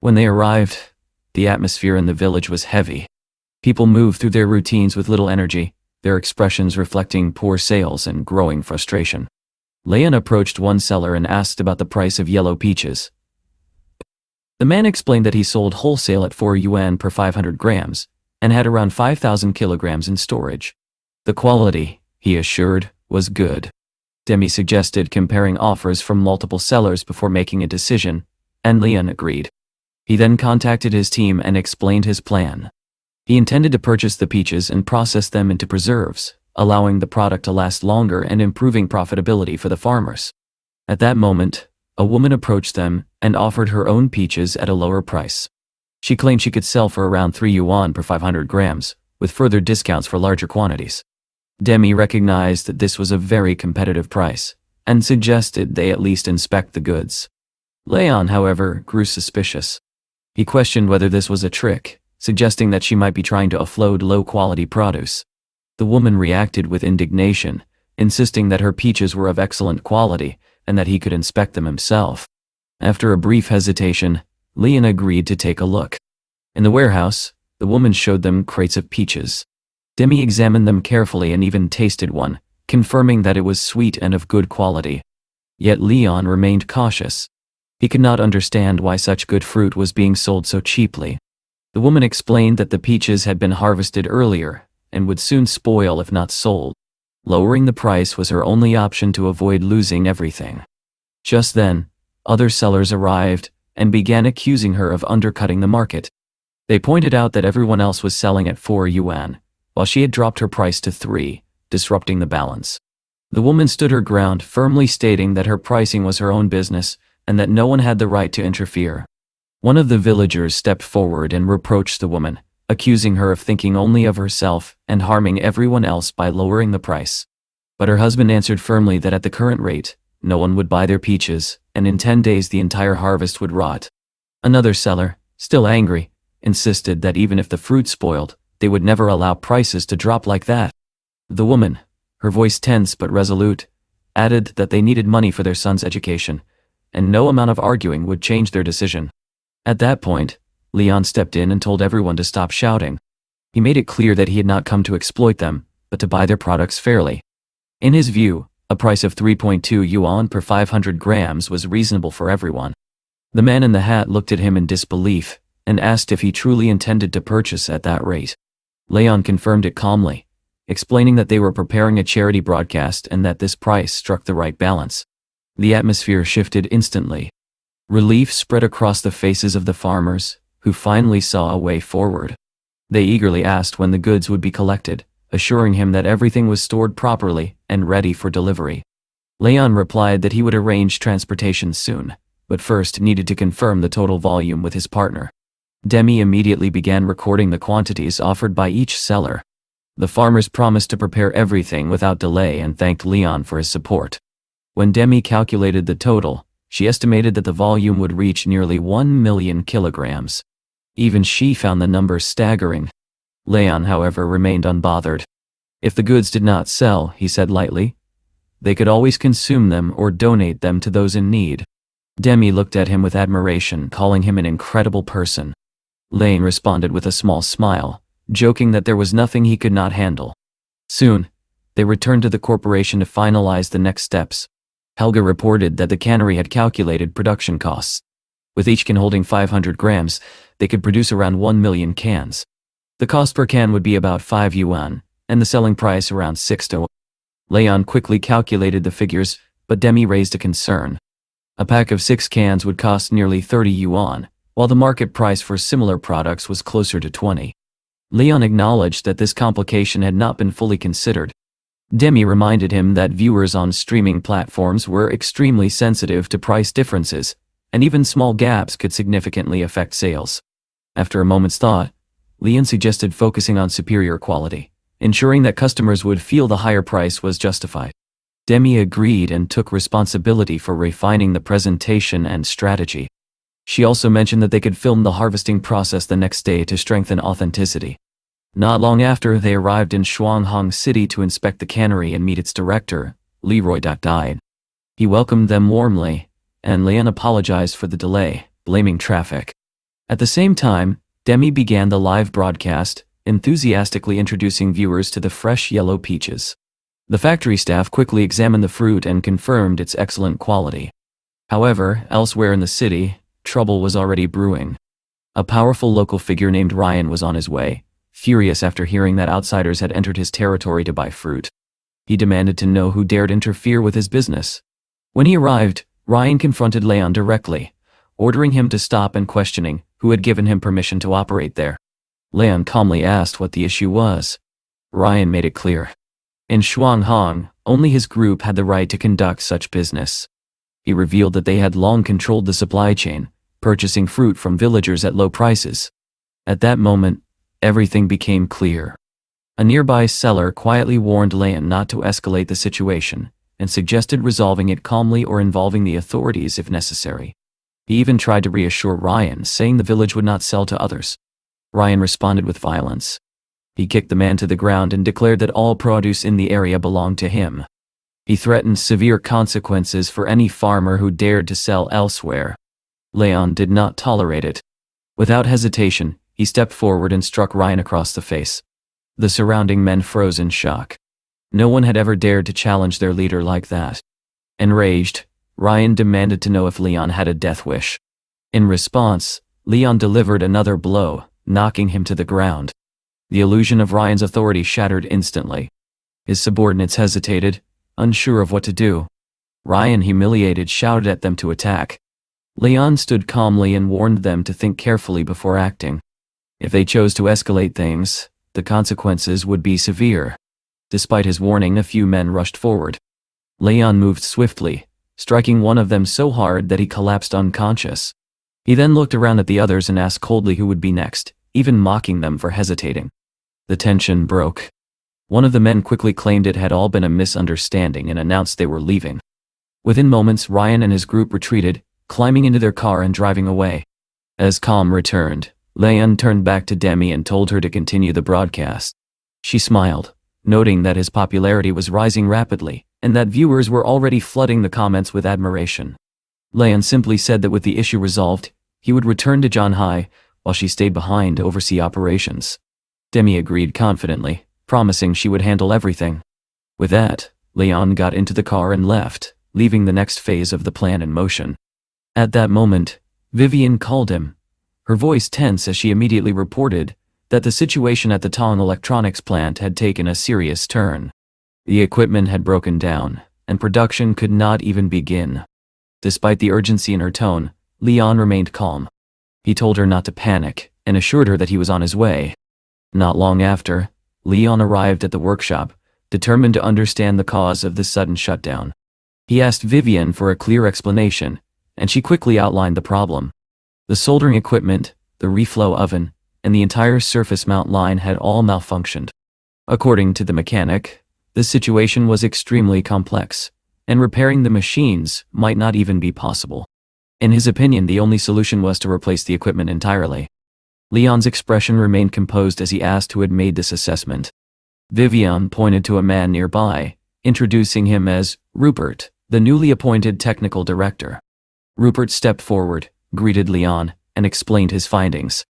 When they arrived, the atmosphere in the village was heavy. People moved through their routines with little energy, their expressions reflecting poor sales and growing frustration. Leon approached one seller and asked about the price of yellow peaches. The man explained that he sold wholesale at 4 yuan per 500 grams and had around 5,000 kilograms in storage. The quality, he assured, was good. Demi suggested comparing offers from multiple sellers before making a decision, and Leon agreed. He then contacted his team and explained his plan. He intended to purchase the peaches and process them into preserves, allowing the product to last longer and improving profitability for the farmers. At that moment, a woman approached them and offered her own peaches at a lower price. She claimed she could sell for around 3 yuan per 500 grams, with further discounts for larger quantities. Demi recognized that this was a very competitive price, and suggested they at least inspect the goods. Leon, however, grew suspicious. He questioned whether this was a trick, suggesting that she might be trying to offload low-quality produce. The woman reacted with indignation, insisting that her peaches were of excellent quality and that he could inspect them himself. After a brief hesitation, Leon agreed to take a look. In the warehouse, the woman showed them crates of peaches. Demi examined them carefully and even tasted one, confirming that it was sweet and of good quality. Yet Leon remained cautious. He could not understand why such good fruit was being sold so cheaply. The woman explained that the peaches had been harvested earlier and would soon spoil if not sold. Lowering the price was her only option to avoid losing everything. Just then, other sellers arrived and began accusing her of undercutting the market. They pointed out that everyone else was selling at 4 yuan, while she had dropped her price to 3, disrupting the balance. The woman stood her ground, firmly stating that her pricing was her own business and that no one had the right to interfere. One of the villagers stepped forward and reproached the woman, accusing her of thinking only of herself and harming everyone else by lowering the price. But her husband answered firmly that at the current rate, no one would buy their peaches, and in 10 days the entire harvest would rot. Another seller, still angry, insisted that even if the fruit spoiled, they would never allow prices to drop like that. The woman, her voice tense but resolute, added that they needed money for their son's education, and no amount of arguing would change their decision. At that point, Leon stepped in and told everyone to stop shouting. He made it clear that he had not come to exploit them, but to buy their products fairly. In his view, a price of 3.2 yuan per 500 grams was reasonable for everyone. The man in the hat looked at him in disbelief and asked if he truly intended to purchase at that rate. Leon confirmed it calmly, explaining that they were preparing a charity broadcast and that this price struck the right balance. The atmosphere shifted instantly. Relief spread across the faces of the farmers, who finally saw a way forward. They eagerly asked when the goods would be collected, assuring him that everything was stored properly and ready for delivery. Leon replied that he would arrange transportation soon, but first needed to confirm the total volume with his partner. Demi immediately began recording the quantities offered by each seller. The farmers promised to prepare everything without delay and thanked Leon for his support. When Demi calculated the total, she estimated that the volume would reach nearly 1 million kilograms. Even she found the number staggering. Leon, however, remained unbothered. If the goods did not sell, he said lightly, they could always consume them or donate them to those in need. Demi looked at him with admiration, calling him an incredible person. Lane responded with a small smile, joking that there was nothing he could not handle. Soon, they returned to the corporation to finalize the next steps. Helga reported that the cannery had calculated production costs. With each can holding 500 grams, they could produce around 1 million cans. The cost per can would be about 5 yuan, and the selling price around 6 to 1. Leon quickly calculated the figures, but Demi raised a concern. A pack of 6 cans would cost nearly 30 yuan, while the market price for similar products was closer to 20. Leon acknowledged that this complication had not been fully considered. Demi reminded him that viewers on streaming platforms were extremely sensitive to price differences, and even small gaps could significantly affect sales. After a moment's thought, Leon suggested focusing on superior quality, ensuring that customers would feel the higher price was justified. Demi agreed and took responsibility for refining the presentation and strategy. She also mentioned that they could film the harvesting process the next day to strengthen authenticity. Not long after, they arrived in Shuanghang City to inspect the cannery and meet its director, Leroy Dai. He welcomed them warmly, and Leon apologized for the delay, blaming traffic. At the same time, Demi began the live broadcast, enthusiastically introducing viewers to the fresh yellow peaches. The factory staff quickly examined the fruit and confirmed its excellent quality. However, elsewhere in the city, trouble was already brewing. A powerful local figure named Ryan was on his way, furious after hearing that outsiders had entered his territory to buy fruit. He demanded to know who dared interfere with his business. When he arrived, Ryan confronted Leon directly, ordering him to stop and questioning who had given him permission to operate there. Leon calmly asked what the issue was. Ryan made it clear. In Shuanghang, only his group had the right to conduct such business. He revealed that they had long controlled the supply chain, purchasing fruit from villagers at low prices. At that moment, everything became clear. A nearby seller quietly warned Leon not to escalate the situation, and suggested resolving it calmly or involving the authorities if necessary. He even tried to reassure Ryan, saying the village would not sell to others. Ryan responded with violence. He kicked the man to the ground and declared that all produce in the area belonged to him. He threatened severe consequences for any farmer who dared to sell elsewhere. Leon did not tolerate it. Without hesitation, he stepped forward and struck Ryan across the face. The surrounding men froze in shock. No one had ever dared to challenge their leader like that. Enraged, Ryan demanded to know if Leon had a death wish. In response, Leon delivered another blow, knocking him to the ground. The illusion of Ryan's authority shattered instantly. His subordinates hesitated, unsure of what to do. Ryan, humiliated, shouted at them to attack. Leon stood calmly and warned them to think carefully before acting. If they chose to escalate things, the consequences would be severe. Despite his warning, a few men rushed forward. Leon moved swiftly, striking one of them so hard that he collapsed unconscious. He then looked around at the others and asked coldly who would be next, even mocking them for hesitating. The tension broke. One of the men quickly claimed it had all been a misunderstanding and announced they were leaving. Within moments, Ryan and his group retreated, climbing into their car and driving away. As calm returned, Leon turned back to Demi and told her to continue the broadcast. She smiled, noting that his popularity was rising rapidly, and that viewers were already flooding the comments with admiration. Leon simply said that with the issue resolved, he would return to Zhanhai, while she stayed behind to oversee operations. Demi agreed confidently, promising she would handle everything. With that, Leon got into the car and left, leaving the next phase of the plan in motion. At that moment, Vivian called him, her voice tense as she immediately reported that the situation at the Tong electronics plant had taken a serious turn. The equipment had broken down, and production could not even begin. Despite the urgency in her tone, Leon remained calm. He told her not to panic, and assured her that he was on his way. Not long after, Leon arrived at the workshop, determined to understand the cause of the sudden shutdown. He asked Vivian for a clear explanation, and she quickly outlined the problem. The soldering equipment, the reflow oven, and the entire surface mount line had all malfunctioned. According to the mechanic, the situation was extremely complex, and repairing the machines might not even be possible. In his opinion, the only solution was to replace the equipment entirely. Leon's expression remained composed as he asked who had made this assessment. Vivian pointed to a man nearby, introducing him as Rupert, the newly appointed technical director. Rupert stepped forward, greeted Leon, and explained his findings.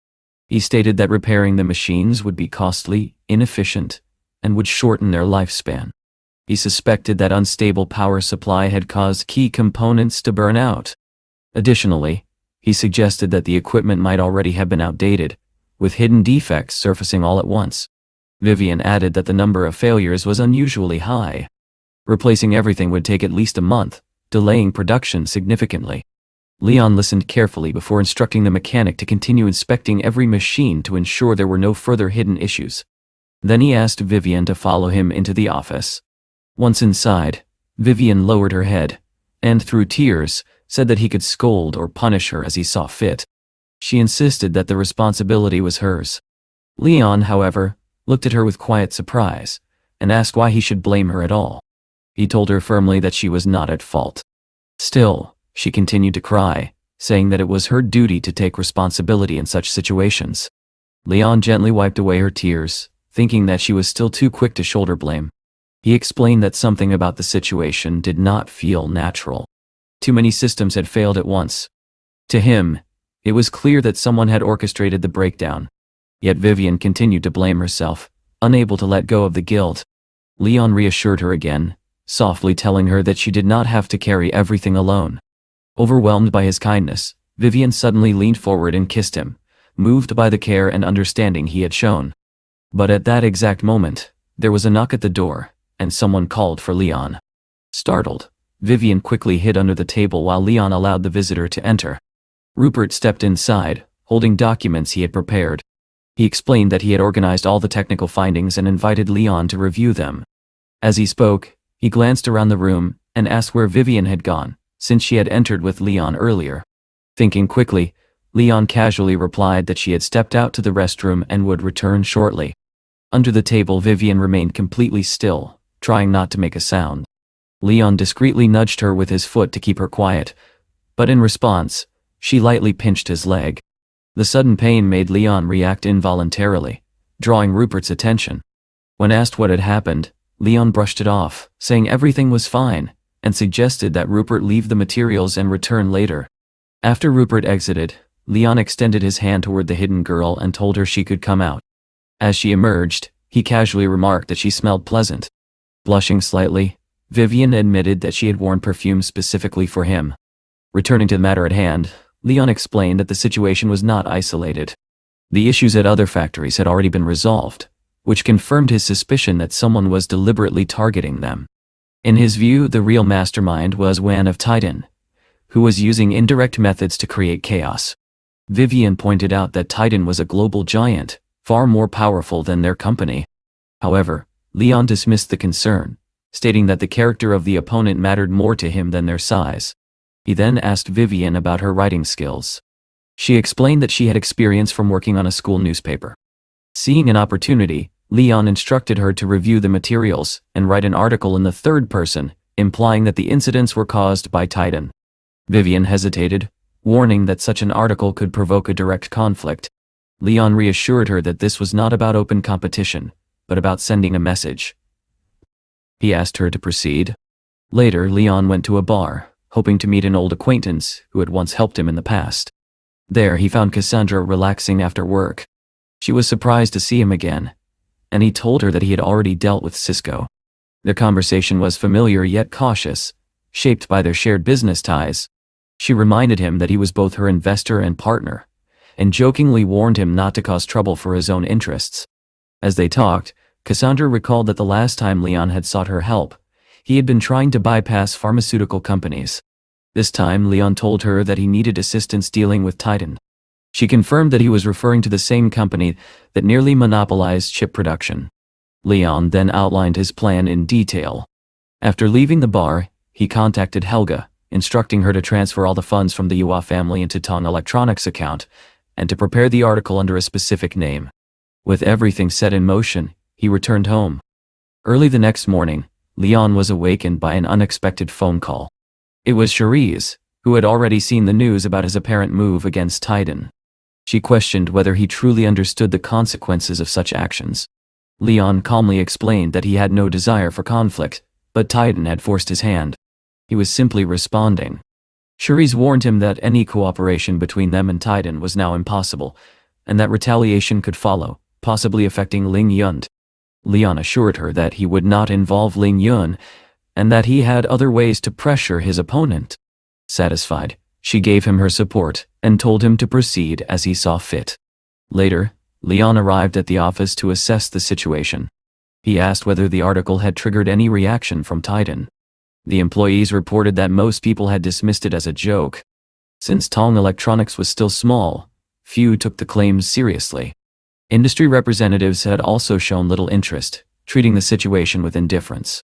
He stated that repairing the machines would be costly, inefficient, and would shorten their lifespan. He suspected that unstable power supply had caused key components to burn out. Additionally, he suggested that the equipment might already have been outdated, with hidden defects surfacing all at once. Vivian added that the number of failures was unusually high. Replacing everything would take at least a month, delaying production significantly. Leon listened carefully before instructing the mechanic to continue inspecting every machine to ensure there were no further hidden issues. Then he asked Vivian to follow him into the office. Once inside, Vivian lowered her head, and through tears, said that he could scold or punish her as he saw fit. She insisted that the responsibility was hers. Leon, however, looked at her with quiet surprise, and asked why he should blame her at all. He told her firmly that she was not at fault. Still, she continued to cry, saying that it was her duty to take responsibility in such situations. Leon gently wiped away her tears, thinking that she was still too quick to shoulder blame. He explained that something about the situation did not feel natural. Too many systems had failed at once. To him, it was clear that someone had orchestrated the breakdown. Yet Vivian continued to blame herself, unable to let go of the guilt. Leon reassured her again, softly telling her that she did not have to carry everything alone. Overwhelmed by his kindness, Vivian suddenly leaned forward and kissed him, moved by the care and understanding he had shown. But at that exact moment, there was a knock at the door, and someone called for Leon. Startled, Vivian quickly hid under the table while Leon allowed the visitor to enter. Rupert stepped inside, holding documents he had prepared. He explained that he had organized all the technical findings and invited Leon to review them. As he spoke, he glanced around the room and asked where Vivian had gone, since she had entered with Leon earlier. Thinking quickly, Leon casually replied that she had stepped out to the restroom and would return shortly. Under the table, Vivian remained completely still, trying not to make a sound. Leon discreetly nudged her with his foot to keep her quiet, but in response, she lightly pinched his leg. The sudden pain made Leon react involuntarily, drawing Rupert's attention. When asked what had happened, Leon brushed it off, saying everything was fine, and suggested that Rupert leave the materials and return later. After Rupert exited, Leon extended his hand toward the hidden girl and told her she could come out. As she emerged, he casually remarked that she smelled pleasant. Blushing slightly, Vivian admitted that she had worn perfume specifically for him. Returning to the matter at hand, Leon explained that the situation was not isolated. The issues at other factories had already been resolved, which confirmed his suspicion that someone was deliberately targeting them. In his view, the real mastermind was Wan of Titan, who was using indirect methods to create chaos. Vivian pointed out that Titan was a global giant, far more powerful than their company. However, Leon dismissed the concern, stating that the character of the opponent mattered more to him than their size. He then asked Vivian about her writing skills. She explained that she had experience from working on a school newspaper. Seeing an opportunity, Leon instructed her to review the materials and write an article in the third person, implying that the incidents were caused by Titan. Vivian hesitated, warning that such an article could provoke a direct conflict. Leon reassured her that this was not about open competition, but about sending a message. He asked her to proceed. Later, Leon went to a bar, hoping to meet an old acquaintance who had once helped him in the past. There, he found Cassandra relaxing after work. She was surprised to see him again, and he told her that he had already dealt with Cisco. Their conversation was familiar yet cautious, shaped by their shared business ties. She reminded him that he was both her investor and partner, and jokingly warned him not to cause trouble for his own interests. As they talked, Cassandra recalled that the last time Leon had sought her help, he had been trying to bypass pharmaceutical companies. This time, Leon told her that he needed assistance dealing with Titan. She confirmed that he was referring to the same company that nearly monopolized chip production. Leon then outlined his plan in detail. After leaving the bar, he contacted Helga, instructing her to transfer all the funds from the Yua family into Tong Electronics' account, and to prepare the article under a specific name. With everything set in motion, he returned home. Early the next morning, Leon was awakened by an unexpected phone call. It was Cherise, who had already seen the news about his apparent move against Titan. She questioned whether he truly understood the consequences of such actions. Leon calmly explained that he had no desire for conflict, but Titan had forced his hand. He was simply responding. Cherise warned him that any cooperation between them and Titan was now impossible, and that retaliation could follow, possibly affecting Ling Yun. Leon assured her that he would not involve Ling Yun, and that he had other ways to pressure his opponent. Satisfied, she gave him her support and told him to proceed as he saw fit. Later, Leon arrived at the office to assess the situation. He asked whether the article had triggered any reaction from Titan. The employees reported that most people had dismissed it as a joke. Since Tong Electronics was still small, few took the claims seriously. Industry representatives had also shown little interest, treating the situation with indifference.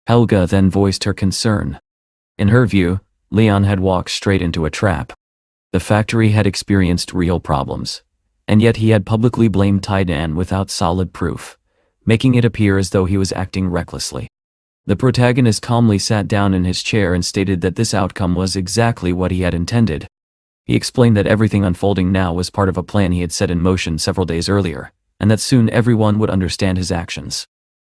Helga then voiced her concern. In her view, Leon had walked straight into a trap. The factory had experienced real problems, and yet he had publicly blamed Titan without solid proof, making it appear as though he was acting recklessly. The protagonist calmly sat down in his chair and stated that this outcome was exactly what he had intended. He explained that everything unfolding now was part of a plan he had set in motion several days earlier, and that soon everyone would understand his actions.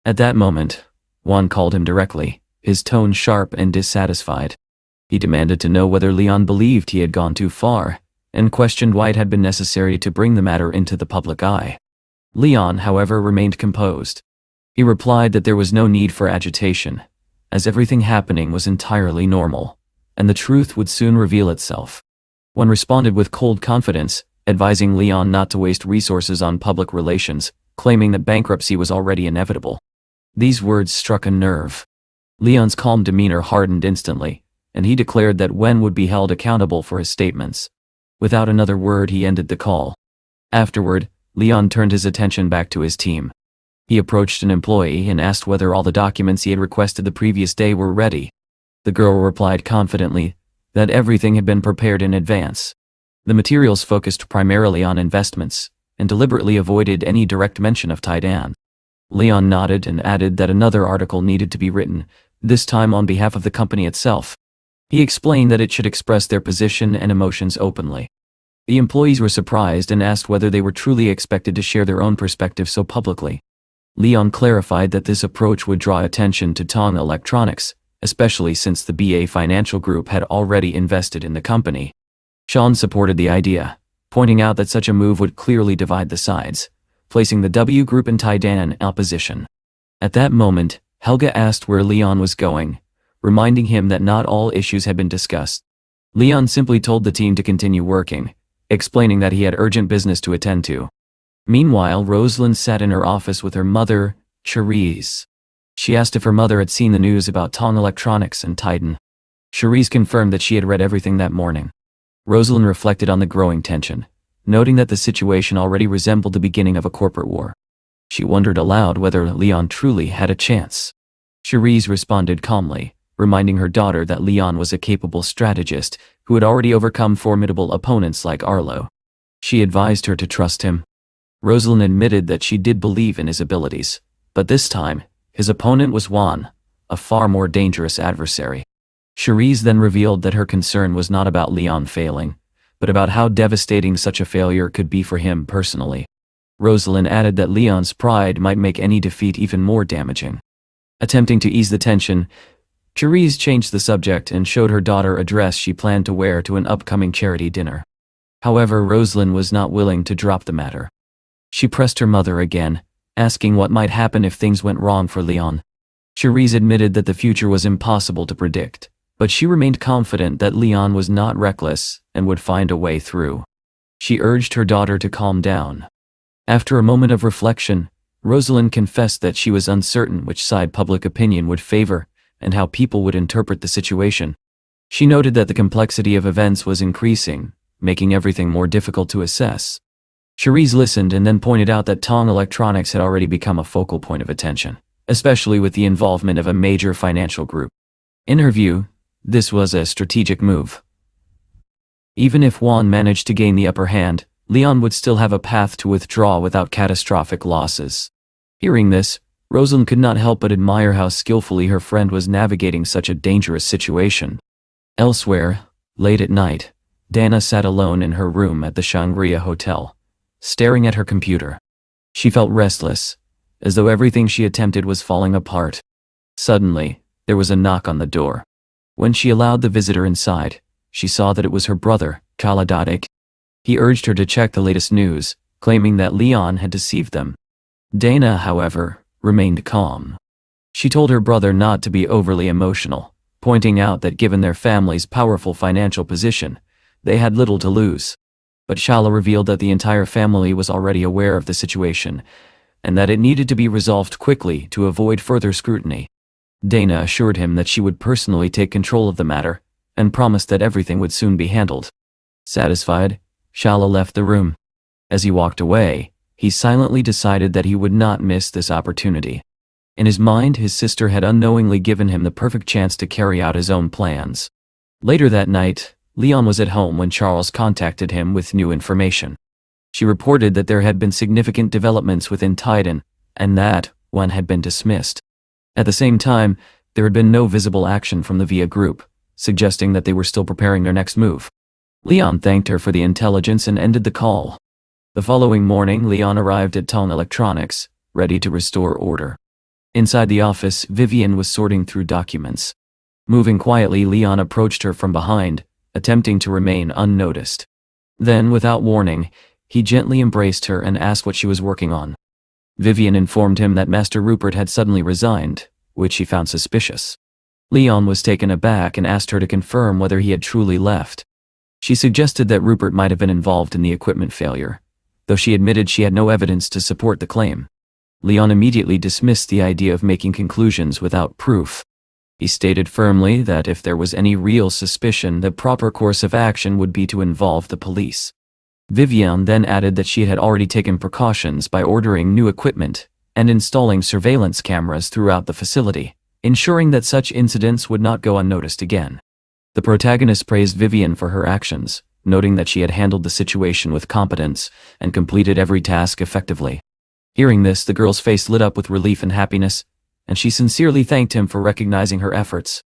At that moment, Juan called him directly, his tone sharp and dissatisfied. He demanded to know whether Leon believed he had gone too far, and questioned why it had been necessary to bring the matter into the public eye. Leon, however, remained composed. He replied that there was no need for agitation, as everything happening was entirely normal, and the truth would soon reveal itself. Juan responded with cold confidence, advising Leon not to waste resources on public relations, claiming that bankruptcy was already inevitable. These words struck a nerve. Leon's calm demeanor hardened instantly, and he declared that Wen would be held accountable for his statements. Without another word, he ended the call. Afterward, Leon turned his attention back to his team. He approached an employee and asked whether all the documents he had requested the previous day were ready. The girl replied confidently that everything had been prepared in advance. The materials focused primarily on investments, and deliberately avoided any direct mention of Taidan. Leon nodded and added that another article needed to be written, this time on behalf of the company itself. He explained that it should express their position and emotions openly. The employees were surprised and asked whether they were truly expected to share their own perspective so publicly. Leon clarified that this approach would draw attention to Tong Electronics, especially since the BA Financial Group had already invested in the company. Sean supported the idea, pointing out that such a move would clearly divide the sides, placing the W Group and Taidan in opposition. At that moment, Helga asked where Leon was going, reminding him that not all issues had been discussed. Leon simply told the team to continue working, explaining that he had urgent business to attend to. Meanwhile, Rosalind sat in her office with her mother, Cherise. She asked if her mother had seen the news about Tong Electronics and Titan. Cherise confirmed that she had read everything that morning. Rosalind reflected on the growing tension, noting that the situation already resembled the beginning of a corporate war. She wondered aloud whether Leon truly had a chance. Cherise responded calmly, reminding her daughter that Leon was a capable strategist who had already overcome formidable opponents like Arlo. She advised her to trust him. Rosalind admitted that she did believe in his abilities, but this time, his opponent was Juan, a far more dangerous adversary. Cherise then revealed that her concern was not about Leon failing, but about how devastating such a failure could be for him personally. Rosalind added that Leon's pride might make any defeat even more damaging. Attempting to ease the tension, Cherise changed the subject and showed her daughter a dress she planned to wear to an upcoming charity dinner. However, Rosalind was not willing to drop the matter. She pressed her mother again, asking what might happen if things went wrong for Leon. Cherise admitted that the future was impossible to predict, but she remained confident that Leon was not reckless and would find a way through. She urged her daughter to calm down. After a moment of reflection, Rosalind confessed that she was uncertain which side public opinion would favor and how people would interpret the situation. She noted that the complexity of events was increasing, making everything more difficult to assess. Cherise listened and then pointed out that Tong Electronics had already become a focal point of attention, especially with the involvement of a major financial group. In her view, this was a strategic move. Even if Juan managed to gain the upper hand, Leon would still have a path to withdraw without catastrophic losses. Hearing this, Rosalind could not help but admire how skillfully her friend was navigating such a dangerous situation. Elsewhere, late at night, Dana sat alone in her room at the Shangri-La Hotel, staring at her computer. She felt restless, as though everything she attempted was falling apart. Suddenly, there was a knock on the door. When she allowed the visitor inside, she saw that it was her brother, Kaladatnik. He urged her to check the latest news, claiming that Leon had deceived them. Dana, however, remained calm. She told her brother not to be overly emotional, pointing out that given their family's powerful financial position, they had little to lose. But Shala revealed that the entire family was already aware of the situation, and that it needed to be resolved quickly to avoid further scrutiny. Dana assured him that she would personally take control of the matter, and promised that everything would soon be handled. Satisfied, Shala left the room. As he walked away, he silently decided that he would not miss this opportunity. In his mind, his sister had unknowingly given him the perfect chance to carry out his own plans. Later that night, Leon was at home when Charles contacted him with new information. She reported that there had been significant developments within Titan, and that one had been dismissed. At the same time, There had been no visible action from the Via group, suggesting that they were still preparing their next move. Leon thanked her for the intelligence and ended the call. The following morning, Leon arrived at Tong Electronics, ready to restore order. Inside the office, Vivian was sorting through documents. Moving quietly, Leon approached her from behind, attempting to remain unnoticed. Then, without warning, he gently embraced her and asked what she was working on. Vivian informed him that Master Rupert had suddenly resigned, which he found suspicious. Leon was taken aback and asked her to confirm whether he had truly left. She suggested that Rupert might have been involved in the equipment failure, though she admitted she had no evidence to support the claim. Leon immediately dismissed the idea of making conclusions without proof. He stated firmly that if there was any real suspicion, the proper course of action would be to involve the police. Vivian then added that she had already taken precautions by ordering new equipment and installing surveillance cameras throughout the facility, ensuring that such incidents would not go unnoticed again. The protagonist praised Vivian for her actions, noting that she had handled the situation with competence and completed every task effectively. Hearing this, the girl's face lit up with relief and happiness, and she sincerely thanked him for recognizing her efforts.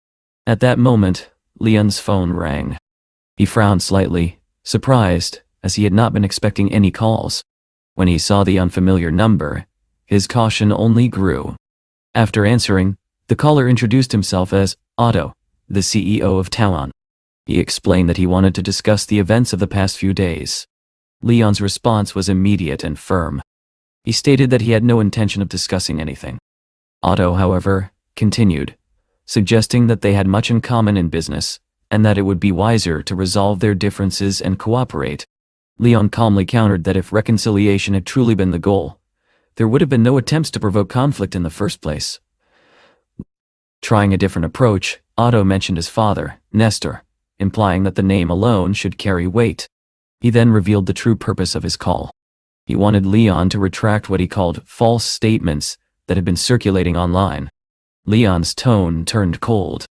At that moment, Leon's phone rang. He frowned slightly, surprised, as he had not been expecting any calls. When he saw the unfamiliar number, his caution only grew. After answering, the caller introduced himself as Otto, the CEO of Taiwan. He explained that he wanted to discuss the events of the past few days. Leon's response was immediate and firm. He stated that he had no intention of discussing anything. Otto, however, continued, suggesting that they had much in common in business, and that it would be wiser to resolve their differences and cooperate. Leon calmly countered that if reconciliation had truly been the goal, there would have been no attempts to provoke conflict in the first place. Trying a different approach, Otto mentioned his father, Nestor, implying that the name alone should carry weight. He then revealed the true purpose of his call. He wanted Leon to retract what he called false statements that had been circulating online. Leon's tone turned cold.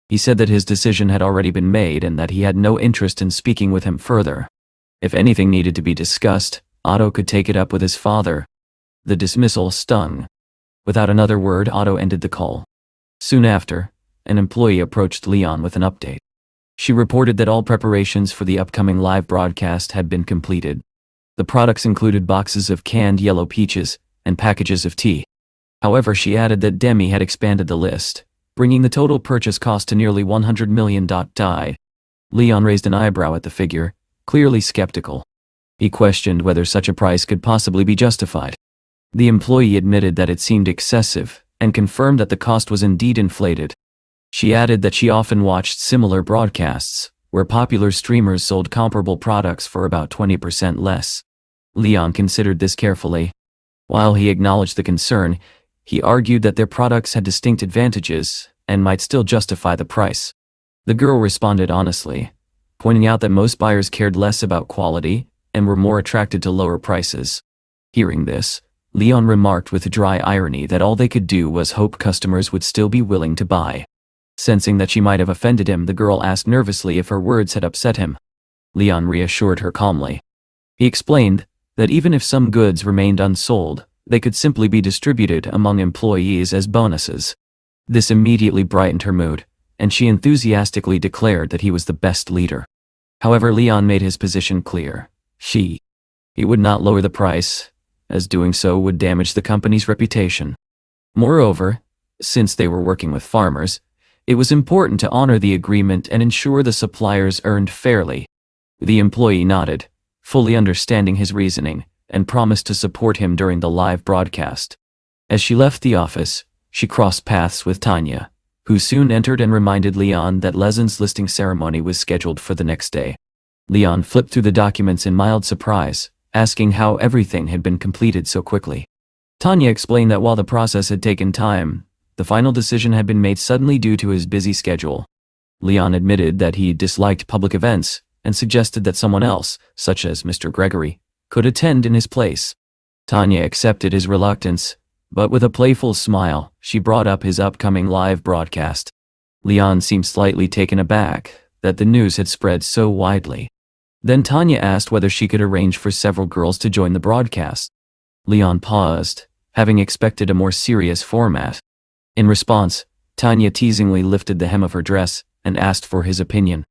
He said that his decision had already been made and that he had no interest in speaking with him further. If anything needed to be discussed, Otto could take it up with his father. The dismissal stung. Without another word, Otto ended the call. Soon after, an employee approached Leon with an update. She reported that all preparations for the upcoming live broadcast had been completed. The products included boxes of canned yellow peaches and packages of tea. However, she added that Demi had expanded the list, bringing the total purchase cost to nearly $100 million. Leon raised an eyebrow at the figure, clearly skeptical. He questioned whether such a price could possibly be justified. The employee admitted that it seemed excessive and confirmed that the cost was indeed inflated. She added that she often watched similar broadcasts, where popular streamers sold comparable products for about 20% less. Leon considered this carefully. While he acknowledged the concern, he argued that their products had distinct advantages and might still justify the price. The girl responded honestly, pointing out that most buyers cared less about quality and were more attracted to lower prices. Hearing this, Leon remarked with dry irony that all they could do was hope customers would still be willing to buy. Sensing that she might have offended him, the girl asked nervously if her words had upset him. Leon reassured her calmly. He explained that even if some goods remained unsold, they could simply be distributed among employees as bonuses. This immediately brightened her mood, and she enthusiastically declared that he was the best leader. However, Leon made his position clear. He would not lower the price, as doing so would damage the company's reputation. Moreover, since they were working with farmers, it was important to honor the agreement and ensure the suppliers earned fairly. The employee nodded, fully understanding his reasoning, and promised to support him during the live broadcast. As she left the office, she crossed paths with Tanya, who soon entered and reminded Leon that Lezin's listing ceremony was scheduled for the next day. Leon flipped through the documents in mild surprise, asking how everything had been completed so quickly. Tanya explained that while the process had taken time, the final decision had been made suddenly due to his busy schedule. Leon admitted that he disliked public events and suggested that someone else, such as Mr. Gregory, could attend in his place. Tanya accepted his reluctance, but with a playful smile, she brought up his upcoming live broadcast. Leon seemed slightly taken aback that the news had spread so widely. Then Tanya asked whether she could arrange for several girls to join the broadcast. Leon paused, having expected a more serious format. In response, Tanya teasingly lifted the hem of her dress and asked for his opinion.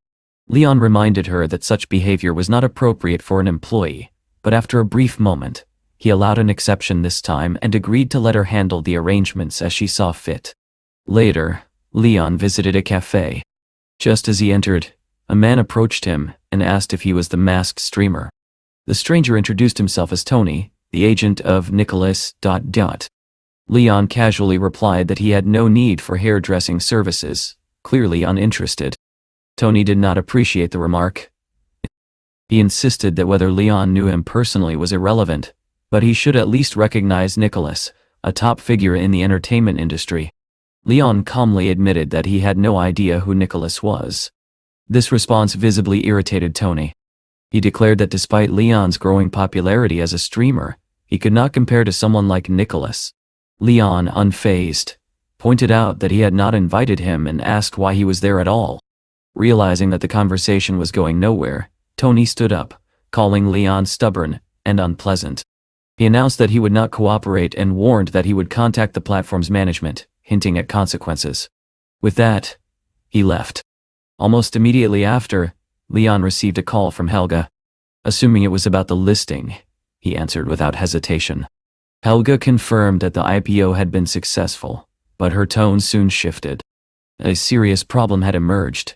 Leon reminded her that such behavior was not appropriate for an employee, but after a brief moment, he allowed an exception this time and agreed to let her handle the arrangements as she saw fit. Later, Leon visited a cafe. Just as he entered, a man approached him and asked if he was the masked streamer. The stranger introduced himself as Tony, the agent of Nicholas. Leon casually replied that he had no need for hairdressing services, clearly uninterested. Tony did not appreciate the remark. He insisted that whether Leon knew him personally was irrelevant, but he should at least recognize Nicholas, a top figure in the entertainment industry. Leon calmly admitted that he had no idea who Nicholas was. This response visibly irritated Tony. He declared that despite Leon's growing popularity as a streamer, he could not compare to someone like Nicholas. Leon, unfazed, pointed out that he had not invited him and asked why he was there at all. Realizing that the conversation was going nowhere, Tony stood up, calling Leon stubborn and unpleasant. He announced that he would not cooperate and warned that he would contact the platform's management, hinting at consequences. With that, he left. Almost immediately after, Leon received a call from Helga. Assuming it was about the listing, he answered without hesitation. Helga confirmed that the IPO had been successful, but her tone soon shifted. A serious problem had emerged.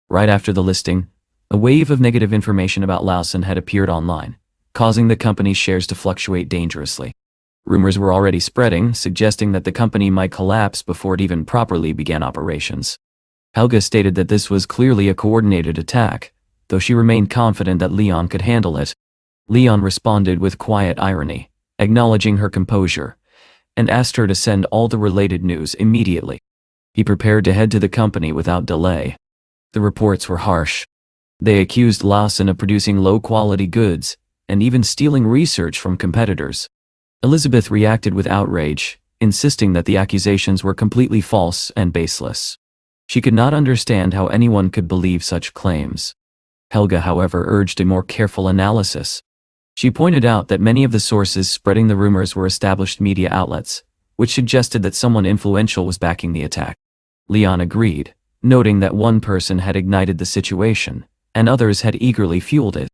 Right after the listing, a wave of negative information about Lawson had appeared online, causing the company's shares to fluctuate dangerously. Rumors were already spreading, suggesting that the company might collapse before it even properly began operations. Helga stated that this was clearly a coordinated attack, though she remained confident that Leon could handle it. Leon responded with quiet irony, acknowledging her composure, and asked her to send all the related news immediately. He prepared to head to the company without delay. The reports were harsh. They accused Lawson of producing low-quality goods, and even stealing research from competitors. Elizabeth reacted with outrage, insisting that the accusations were completely false and baseless. She could not understand how anyone could believe such claims. Helga, however, urged a more careful analysis. She pointed out that many of the sources spreading the rumors were established media outlets, which suggested that someone influential was backing the attack. Leon agreed, noting that one person had ignited the situation, and others had eagerly fueled it.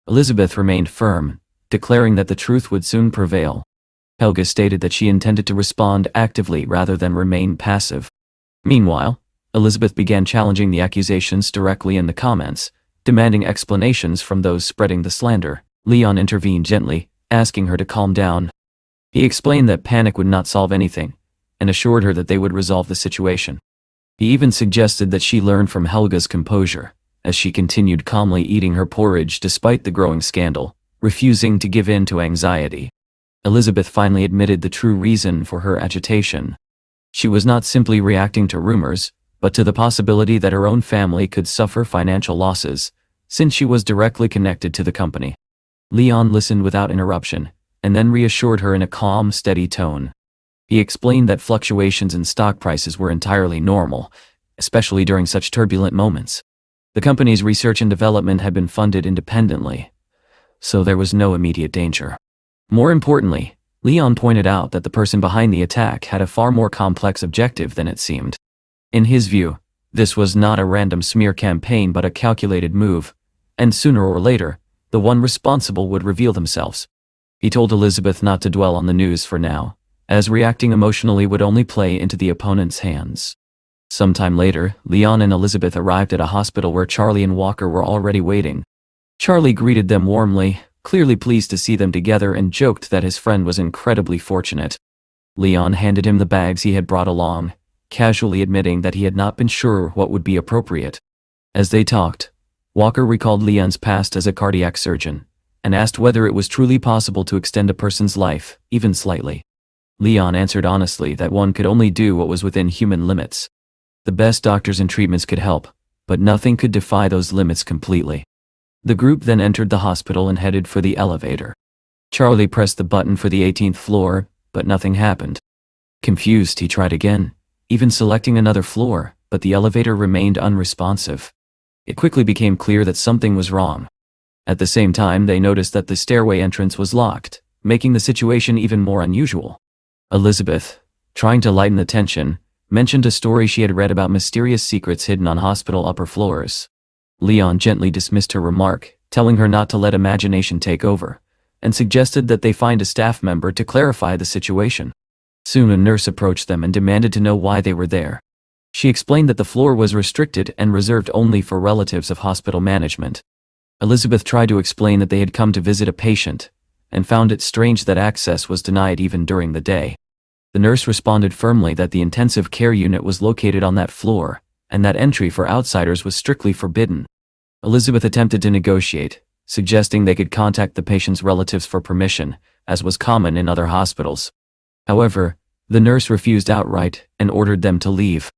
Elizabeth remained firm, declaring that the truth would soon prevail. Helga stated that she intended to respond actively rather than remain passive. Meanwhile, Elizabeth began challenging the accusations directly in the comments, demanding explanations from those spreading the slander. Leon intervened gently, asking her to calm down. He explained that panic would not solve anything, and assured her that they would resolve the situation. He even suggested that she learn from Helga's composure, as she continued calmly eating her porridge despite the growing scandal, refusing to give in to anxiety. Elizabeth finally admitted the true reason for her agitation. She was not simply reacting to rumors, but to the possibility that her own family could suffer financial losses, since she was directly connected to the company. Leon listened without interruption, and then reassured her in a calm, steady tone. He explained that fluctuations in stock prices were entirely normal, especially during such turbulent moments. The company's research and development had been funded independently, so there was no immediate danger. More importantly, Leon pointed out that the person behind the attack had a far more complex objective than it seemed. In his view, this was not a random smear campaign but a calculated move, and sooner or later, the one responsible would reveal themselves. He told Elizabeth not to dwell on the news for now, as reacting emotionally would only play into the opponent's hands. Sometime later, Leon and Elizabeth arrived at a hospital where Charlie and Walker were already waiting. Charlie greeted them warmly, clearly pleased to see them together, and joked that his friend was incredibly fortunate. Leon handed him the bags he had brought along, casually admitting that he had not been sure what would be appropriate. As they talked, Walker recalled Leon's past as a cardiac surgeon, and asked whether it was truly possible to extend a person's life, even slightly. Leon answered honestly that one could only do what was within human limits. The best doctors and treatments could help, but nothing could defy those limits completely. The group then entered the hospital and headed for the elevator. Charlie pressed the button for the 18th floor, but nothing happened. Confused, he tried again, even selecting another floor, but the elevator remained unresponsive. It quickly became clear that something was wrong. At the same time, they noticed that the stairway entrance was locked, making the situation even more unusual. Elizabeth, trying to lighten the tension, mentioned a story she had read about mysterious secrets hidden on hospital upper floors. Leon gently dismissed her remark, telling her not to let imagination take over, and suggested that they find a staff member to clarify the situation. Soon a nurse approached them and demanded to know why they were there. She explained that the floor was restricted and reserved only for relatives of hospital management. Elizabeth tried to explain that they had come to visit a patient, and found it strange that access was denied even during the day. The nurse responded firmly that the intensive care unit was located on that floor, and that entry for outsiders was strictly forbidden. Elizabeth attempted to negotiate, suggesting they could contact the patient's relatives for permission, as was common in other hospitals. However, the nurse refused outright and ordered them to leave.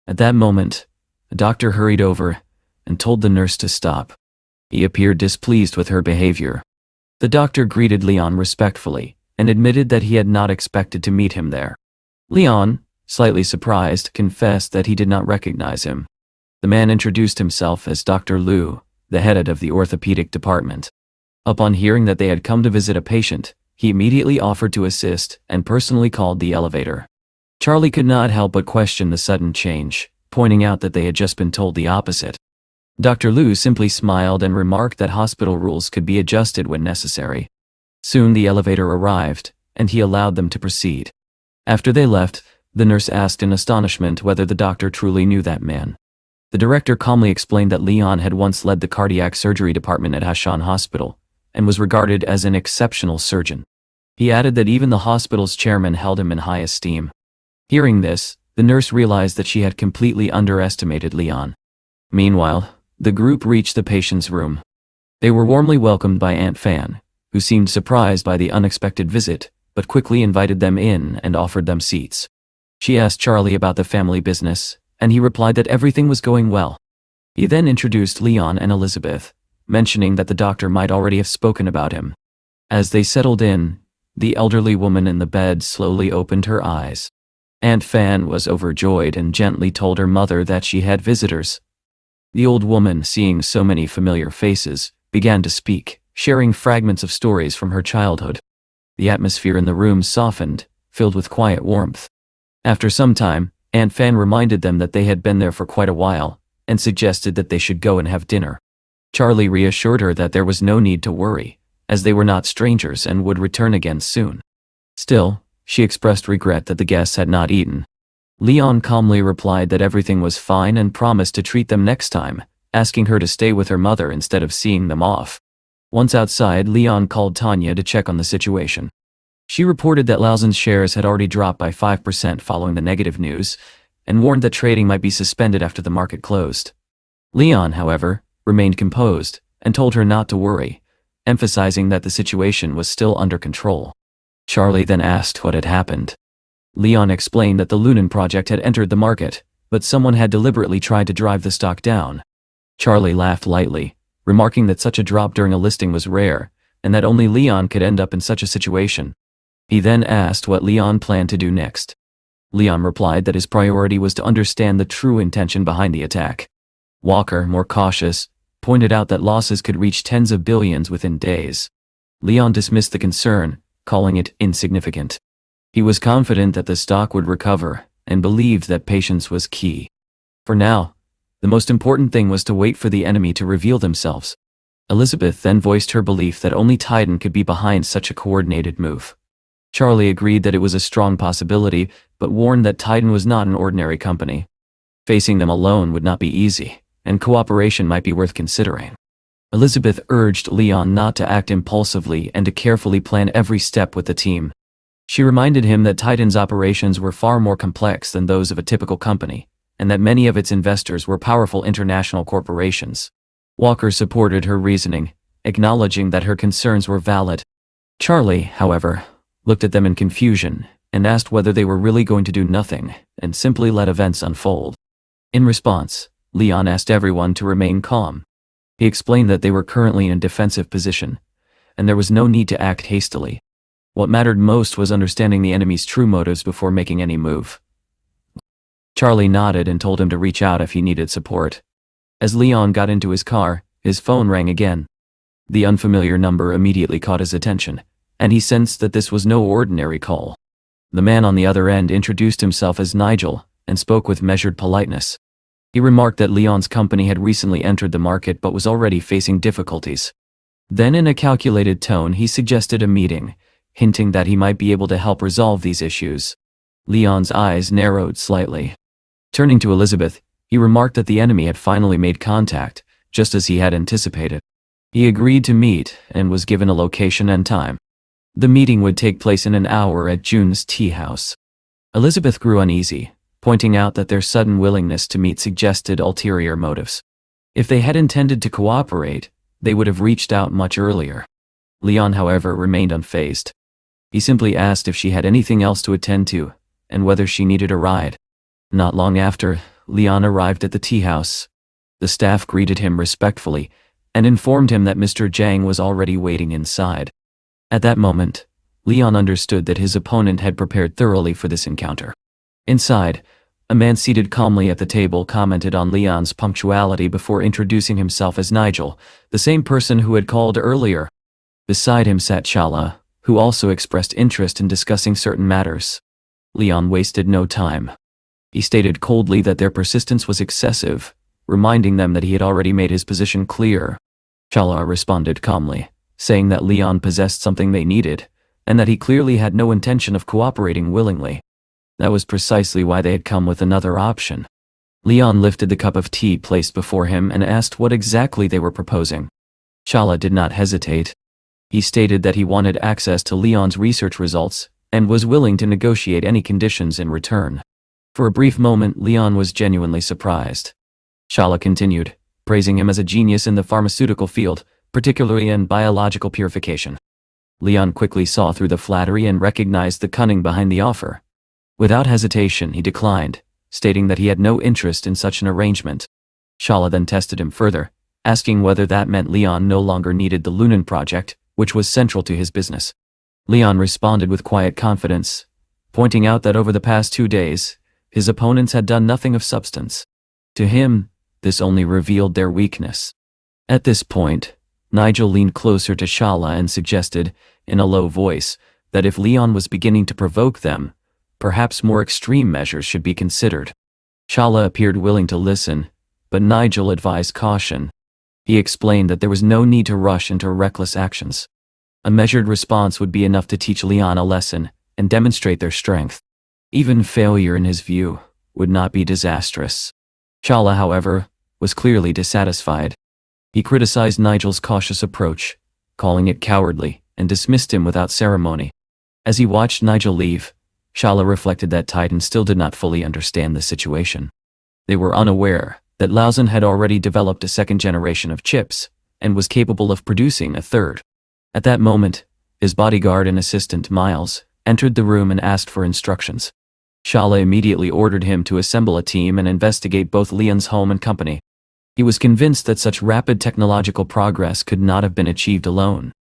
At that moment, a doctor hurried over and told the nurse to stop. He appeared displeased with her behavior. The doctor greeted Leon respectfully and admitted that he had not expected to meet him there. Leon, slightly surprised, confessed that he did not recognize him. The man introduced himself as Dr. Liu, the head of the orthopedic department. Upon hearing that they had come to visit a patient, he immediately offered to assist and personally called the elevator. Charlie could not help but question the sudden change, pointing out that they had just been told the opposite. Dr. Liu simply smiled and remarked that hospital rules could be adjusted when necessary. Soon the elevator arrived, and he allowed them to proceed. After they left, the nurse asked in astonishment whether the doctor truly knew that man. The director calmly explained that Leon had once led the cardiac surgery department at Hashan Hospital, and was regarded as an exceptional surgeon. He added that even the hospital's chairman held him in high esteem. Hearing this, the nurse realized that she had completely underestimated Leon. Meanwhile, the group reached the patient's room. They were warmly welcomed by Aunt Fan, who seemed surprised by the unexpected visit, but quickly invited them in and offered them seats. She asked Charlie about the family business, and he replied that everything was going well. He then introduced Leon and Elizabeth, mentioning that the doctor might already have spoken about him. As they settled in, the elderly woman in the bed slowly opened her eyes. Aunt Fan was overjoyed and gently told her mother that she had visitors. The old woman, seeing so many familiar faces, began to speak, sharing fragments of stories from her childhood. The atmosphere in the room softened, filled with quiet warmth. After some time, Aunt Fan reminded them that they had been there for quite a while, and suggested that they should go and have dinner. Charlie reassured her that there was no need to worry, as they were not strangers and would return again soon. Still, she expressed regret that the guests had not eaten. Leon calmly replied that everything was fine and promised to treat them next time, asking her to stay with her mother instead of seeing them off. Once outside, Leon called Tanya to check on the situation. She reported that Laozin's shares had already dropped by 5% following the negative news, and warned that trading might be suspended after the market closed. Leon, however, remained composed and told her not to worry, emphasizing that the situation was still under control. Charlie then asked what had happened. Leon explained that the Lunan project had entered the market, but someone had deliberately tried to drive the stock down. Charlie laughed lightly, remarking that such a drop during a listing was rare, and that only Leon could end up in such a situation. He then asked what Leon planned to do next. Leon replied that his priority was to understand the true intention behind the attack. Walker, more cautious, pointed out that losses could reach tens of billions within days. Leon dismissed the concern, calling it insignificant. He was confident that the stock would recover, and believed that patience was key. For now, the most important thing was to wait for the enemy to reveal themselves. Elizabeth then voiced her belief that only Titan could be behind such a coordinated move. Charlie agreed that it was a strong possibility, but warned that Titan was not an ordinary company. Facing them alone would not be easy, and cooperation might be worth considering. Elizabeth urged Leon not to act impulsively and to carefully plan every step with the team. She reminded him that Titan's operations were far more complex than those of a typical company, and that many of its investors were powerful international corporations. Walker supported her reasoning, acknowledging that her concerns were valid. Charlie, however, looked at them in confusion and asked whether they were really going to do nothing and simply let events unfold. In response, Leon asked everyone to remain calm. He explained that they were currently in a defensive position, and there was no need to act hastily. What mattered most was understanding the enemy's true motives before making any move. Charlie nodded and told him to reach out if he needed support. As Leon got into his car, his phone rang again. The unfamiliar number immediately caught his attention, and he sensed that this was no ordinary call. The man on the other end introduced himself as Nigel, and spoke with measured politeness. He remarked that Leon's company had recently entered the market but was already facing difficulties. Then in a calculated tone he suggested a meeting, hinting that he might be able to help resolve these issues. Leon's eyes narrowed slightly. Turning to Elizabeth, he remarked that the enemy had finally made contact, just as he had anticipated. He agreed to meet and was given a location and time. The meeting would take place in an hour at June's tea house. Elizabeth grew uneasy, pointing out that their sudden willingness to meet suggested ulterior motives. If they had intended to cooperate, they would have reached out much earlier. Leon, however, remained unfazed. He simply asked if she had anything else to attend to, and whether she needed a ride. Not long after, Leon arrived at the tea house. The staff greeted him respectfully, and informed him that Mr. Zhang was already waiting inside. At that moment, Leon understood that his opponent had prepared thoroughly for this encounter. Inside, a man seated calmly at the table commented on Leon's punctuality before introducing himself as Nigel, the same person who had called earlier. Beside him sat Shala, who also expressed interest in discussing certain matters. Leon wasted no time. He stated coldly that their persistence was excessive, reminding them that he had already made his position clear. Shala responded calmly, saying that Leon possessed something they needed, and that he clearly had no intention of cooperating willingly. That was precisely why they had come with another option. Leon lifted the cup of tea placed before him and asked what exactly they were proposing. Shala did not hesitate. He stated that he wanted access to Leon's research results and was willing to negotiate any conditions in return. For a brief moment, Leon was genuinely surprised. Shala continued, praising him as a genius in the pharmaceutical field, particularly in biological purification. Leon quickly saw through the flattery and recognized the cunning behind the offer. Without hesitation, he declined, stating that he had no interest in such an arrangement. Shala then tested him further, asking whether that meant Leon no longer needed the Lunan project, which was central to his business. Leon responded with quiet confidence, pointing out that over the past 2 days, his opponents had done nothing of substance. To him, this only revealed their weakness. At this point, Nigel leaned closer to Shala and suggested, in a low voice, that if Leon was beginning to provoke them, perhaps more extreme measures should be considered. Shala appeared willing to listen, but Nigel advised caution. He explained that there was no need to rush into reckless actions. A measured response would be enough to teach Leon a lesson and demonstrate their strength. Even failure, in his view, would not be disastrous. Shala, however, was clearly dissatisfied. He criticized Nigel's cautious approach, calling it cowardly, and dismissed him without ceremony. As he watched Nigel leave, Shala reflected that Titan still did not fully understand the situation. They were unaware that Laozen had already developed a second generation of chips, and was capable of producing a third. At that moment, his bodyguard and assistant, Miles, entered the room and asked for instructions. Shala immediately ordered him to assemble a team and investigate both Leon's home and company. He was convinced that such rapid technological progress could not have been achieved alone.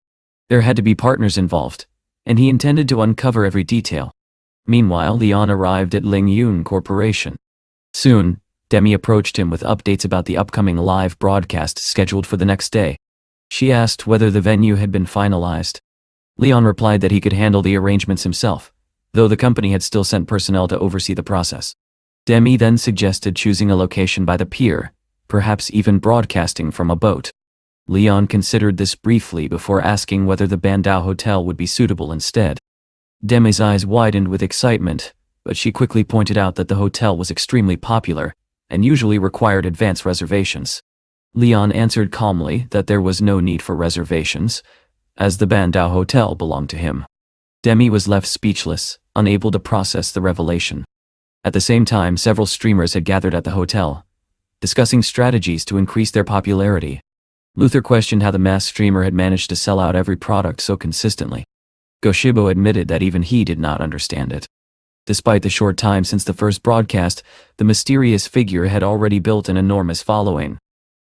There had to be partners involved, and he intended to uncover every detail. Meanwhile, Leon arrived at Ling Yun Corporation. Soon, Demi approached him with updates about the upcoming live broadcast scheduled for the next day. She asked whether the venue had been finalized. Leon replied that he could handle the arrangements himself, though the company had still sent personnel to oversee the process. Demi then suggested choosing a location by the pier, perhaps even broadcasting from a boat. Leon considered this briefly before asking whether the Bandao Hotel would be suitable instead. Demi's eyes widened with excitement, but she quickly pointed out that the hotel was extremely popular and usually required advance reservations. Leon answered calmly that there was no need for reservations, as the Bandao Hotel belonged to him. Demi was left speechless, unable to process the revelation. At the same time, several streamers had gathered at the hotel, discussing strategies to increase their popularity. Luther questioned how the mass streamer had managed to sell out every product so consistently. Goshibo admitted that even he did not understand it. Despite the short time since the first broadcast, the mysterious figure had already built an enormous following.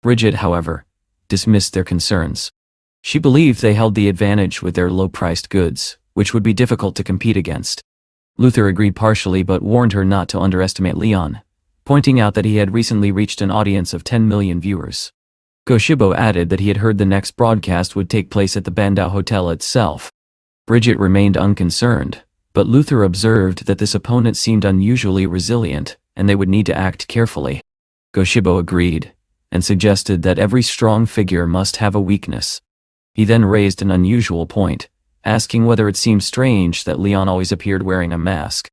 Bridget, however, dismissed their concerns. She believed they held the advantage with their low-priced goods, which would be difficult to compete against. Luther agreed partially but warned her not to underestimate Leon, pointing out that he had recently reached an audience of 10 million viewers. Goshibo added that he had heard the next broadcast would take place at the Bandao Hotel itself. Bridget remained unconcerned, but Luther observed that this opponent seemed unusually resilient and they would need to act carefully. Goshibo agreed, and suggested that every strong figure must have a weakness. He then raised an unusual point, asking whether it seemed strange that Leon always appeared wearing a mask.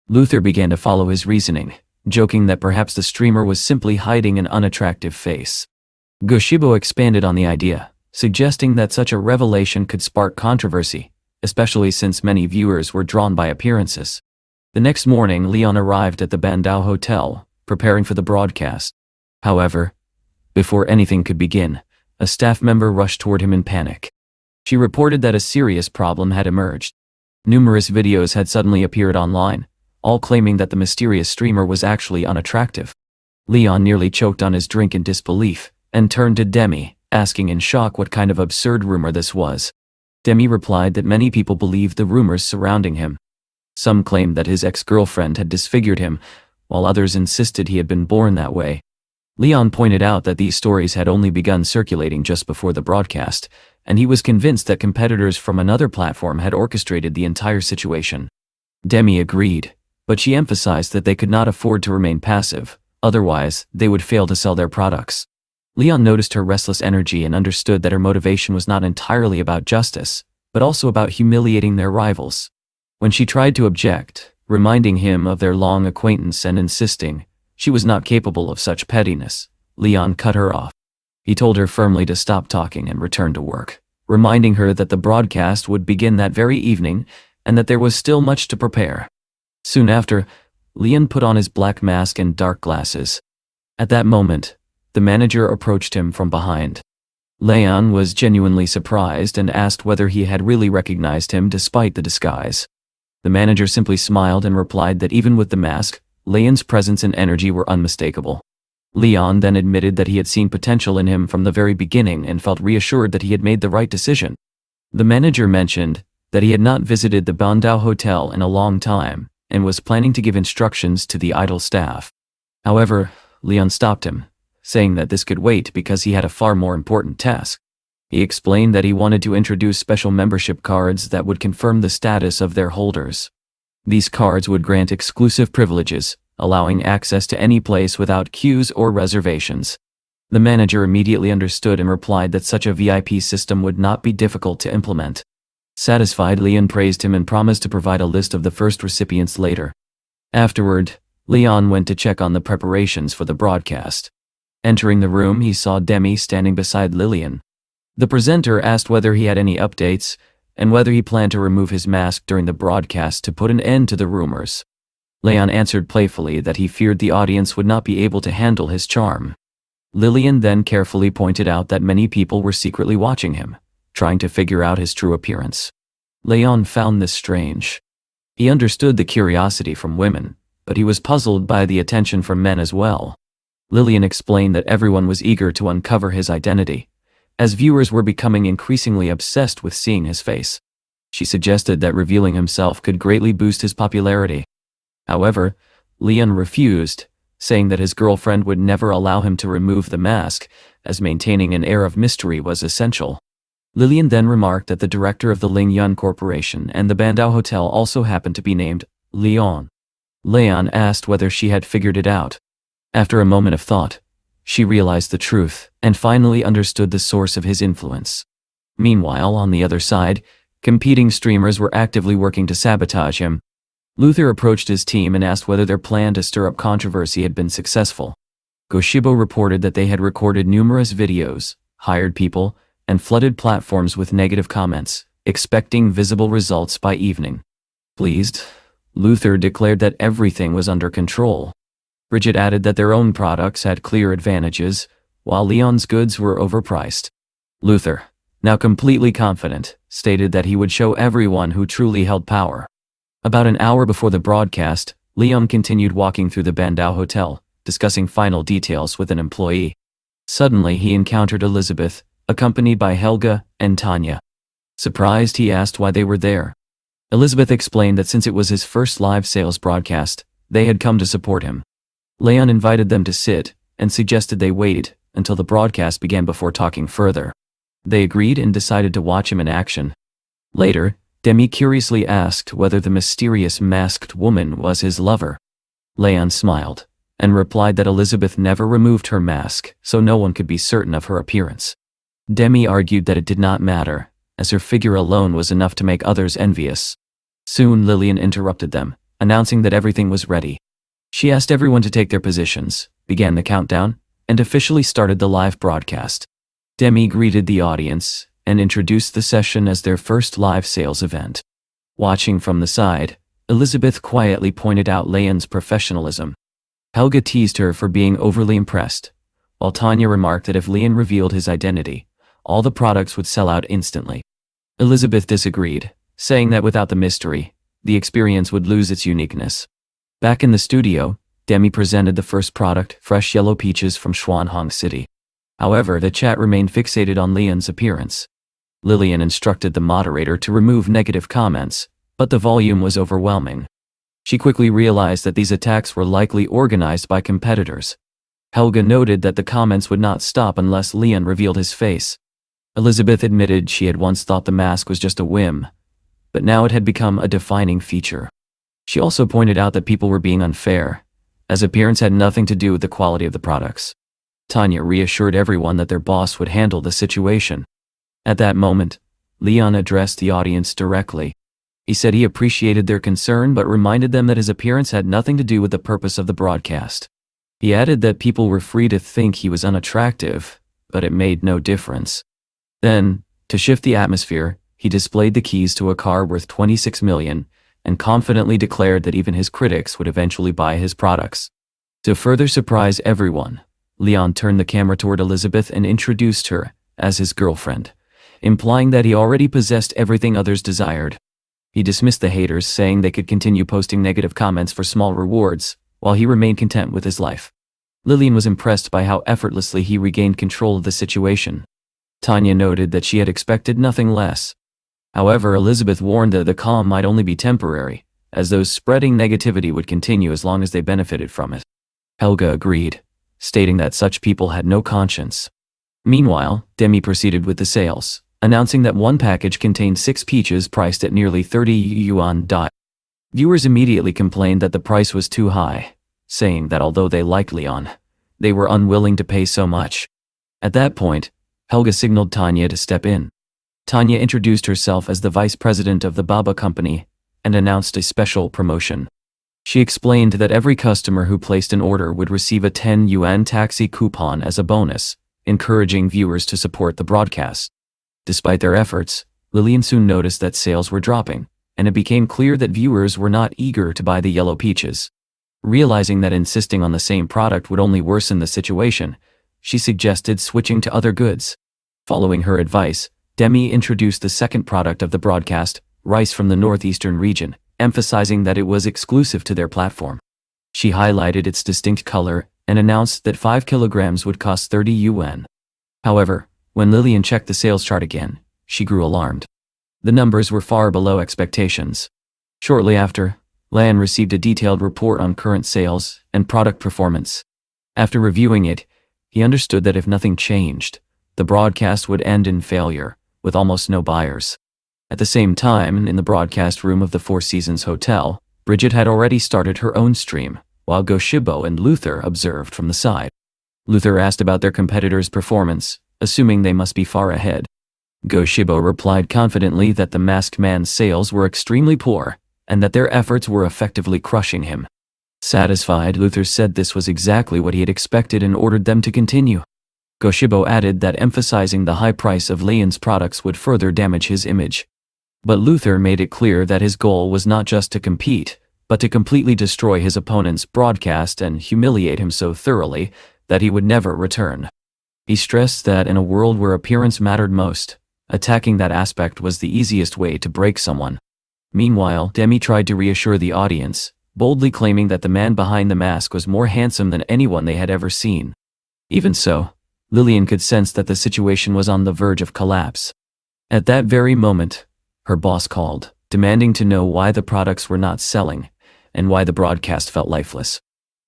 Luther began to follow his reasoning, joking that perhaps the streamer was simply hiding an unattractive face. Goshibo expanded on the idea, suggesting that such a revelation could spark controversy, especially since many viewers were drawn by appearances. The next morning, Leon arrived at the Bandao Hotel, preparing for the broadcast. However, before anything could begin, a staff member rushed toward him in panic. She reported that a serious problem had emerged. Numerous videos had suddenly appeared online, all claiming that the mysterious streamer was actually unattractive. Leon nearly choked on his drink in disbelief, and turned to Demi, asking in shock what kind of absurd rumor this was. Demi replied that many people believed the rumors surrounding him. Some claimed that his ex-girlfriend had disfigured him, while others insisted he had been born that way. Leon pointed out that these stories had only begun circulating just before the broadcast, and he was convinced that competitors from another platform had orchestrated the entire situation. Demi agreed, but she emphasized that they could not afford to remain passive, otherwise they would fail to sell their products. Leon noticed her restless energy and understood that her motivation was not entirely about justice, but also about humiliating their rivals. When she tried to object, reminding him of their long acquaintance and insisting she was not capable of such pettiness, Leon cut her off. He told her firmly to stop talking and return to work, reminding her that the broadcast would begin that very evening and that there was still much to prepare. Soon after, Leon put on his black mask and dark glasses. At that moment, the manager approached him from behind. Leon was genuinely surprised and asked whether he had really recognized him despite the disguise. The manager simply smiled and replied that even with the mask, Leon's presence and energy were unmistakable. Leon then admitted that he had seen potential in him from the very beginning and felt reassured that he had made the right decision. The manager mentioned that he had not visited the Bandao Hotel in a long time and was planning to give instructions to the idle staff. However, Leon stopped him, saying that this could wait because he had a far more important task. He explained that he wanted to introduce special membership cards that would confirm the status of their holders. These cards would grant exclusive privileges, allowing access to any place without queues or reservations. The manager immediately understood and replied that such a VIP system would not be difficult to implement. Satisfied, Leon praised him and promised to provide a list of the first recipients later. Afterward, Leon went to check on the preparations for the broadcast. Entering the room, he saw Demi standing beside Lillian. The presenter asked whether he had any updates, and whether he planned to remove his mask during the broadcast to put an end to the rumors. Leon answered playfully that he feared the audience would not be able to handle his charm. Lillian then carefully pointed out that many people were secretly watching him, trying to figure out his true appearance. Leon found this strange. He understood the curiosity from women, but he was puzzled by the attention from men as well. Lillian explained that everyone was eager to uncover his identity, as viewers were becoming increasingly obsessed with seeing his face. She suggested that revealing himself could greatly boost his popularity. However, Leon refused, saying that his girlfriend would never allow him to remove the mask, as maintaining an air of mystery was essential. Lillian then remarked that the director of the Ling Yun Corporation and the Bandao Hotel also happened to be named Leon. Leon asked whether she had figured it out. After a moment of thought, she realized the truth and finally understood the source of his influence. Meanwhile, on the other side, competing streamers were actively working to sabotage him. Luther approached his team and asked whether their plan to stir up controversy had been successful. Goshibo reported that they had recorded numerous videos, hired people, and flooded platforms with negative comments, expecting visible results by evening. Pleased, Luther declared that everything was under control. Bridget added that their own products had clear advantages, while Leon's goods were overpriced. Luther, now completely confident, stated that he would show everyone who truly held power. About an hour before the broadcast, Leon continued walking through the Bandao Hotel, discussing final details with an employee. Suddenly he encountered Elizabeth, accompanied by Helga and Tanya. Surprised, he asked why they were there. Elizabeth explained that since it was his first live sales broadcast, they had come to support him. Leon invited them to sit and suggested they wait until the broadcast began before talking further. They agreed and decided to watch him in action. Later, Demi curiously asked whether the mysterious masked woman was his lover. Leon smiled, and replied that Elizabeth never removed her mask, so no one could be certain of her appearance. Demi argued that it did not matter, as her figure alone was enough to make others envious. Soon Lillian interrupted them, announcing that everything was ready. She asked everyone to take their positions, began the countdown, and officially started the live broadcast. Demi greeted the audience and introduced the session as their first live sales event. Watching from the side, Elizabeth quietly pointed out Leon's professionalism. Helga teased her for being overly impressed, while Tanya remarked that if Leon revealed his identity, all the products would sell out instantly. Elizabeth disagreed, saying that without the mystery, the experience would lose its uniqueness. Back in the studio, Demi presented the first product, fresh yellow peaches from Xuanhong City. However, the chat remained fixated on Leon's appearance. Lillian instructed the moderator to remove negative comments, but the volume was overwhelming. She quickly realized that these attacks were likely organized by competitors. Helga noted that the comments would not stop unless Leon revealed his face. Elizabeth admitted she had once thought the mask was just a whim, but now it had become a defining feature. She also pointed out that people were being unfair, as appearance had nothing to do with the quality of the products. Tanya reassured everyone that their boss would handle the situation. At that moment, Leon addressed the audience directly. He said he appreciated their concern but reminded them that his appearance had nothing to do with the purpose of the broadcast. He added that people were free to think he was unattractive, but it made no difference. Then, to shift the atmosphere, he displayed the keys to a car worth $26 million and confidently declared that even his critics would eventually buy his products. To further surprise everyone, Leon turned the camera toward Elizabeth and introduced her as his girlfriend, implying that he already possessed everything others desired. He dismissed the haters, saying they could continue posting negative comments for small rewards, while he remained content with his life. Lillian was impressed by how effortlessly he regained control of the situation. Tanya noted that she had expected nothing less. However, Elizabeth warned that the calm might only be temporary, as those spreading negativity would continue as long as they benefited from it. Helga agreed, stating that such people had no conscience. Meanwhile, Demi proceeded with the sales, announcing that one package contained 6 peaches priced at nearly 30 yuan. Viewers immediately complained that the price was too high, saying that although they liked Leon, they were unwilling to pay so much. At that point, Helga signaled Tanya to step in. Tanya introduced herself as the vice president of the Baba Company and announced a special promotion. She explained that every customer who placed an order would receive a 10 yuan taxi coupon as a bonus, encouraging viewers to support the broadcast. Despite their efforts, Lillian soon noticed that sales were dropping, and it became clear that viewers were not eager to buy the yellow peaches. Realizing that insisting on the same product would only worsen the situation, she suggested switching to other goods. Following her advice, Demi introduced the second product of the broadcast, rice from the northeastern region, emphasizing that it was exclusive to their platform. She highlighted its distinct color and announced that 5 kilograms would cost 30 yuan. However, when Lillian checked the sales chart again, she grew alarmed. The numbers were far below expectations. Shortly after, Lan received a detailed report on current sales and product performance. After reviewing it, he understood that if nothing changed, the broadcast would end in failure, with almost no buyers. At the same time, in the broadcast room of the Four Seasons Hotel, Bridget had already started her own stream, while Goshibo and Luther observed from the side. Luther asked about their competitors' performance, assuming they must be far ahead. Goshibo replied confidently that the masked man's sales were extremely poor, and that their efforts were effectively crushing him. Satisfied, Luther said this was exactly what he had expected and ordered them to continue. Goshibo added that emphasizing the high price of Leon's products would further damage his image. But Luther made it clear that his goal was not just to compete, but to completely destroy his opponent's broadcast and humiliate him so thoroughly that he would never return. He stressed that in a world where appearance mattered most, attacking that aspect was the easiest way to break someone. Meanwhile, Demi tried to reassure the audience, boldly claiming that the man behind the mask was more handsome than anyone they had ever seen. Even so, Lillian could sense that the situation was on the verge of collapse. At that very moment, her boss called, demanding to know why the products were not selling, and why the broadcast felt lifeless.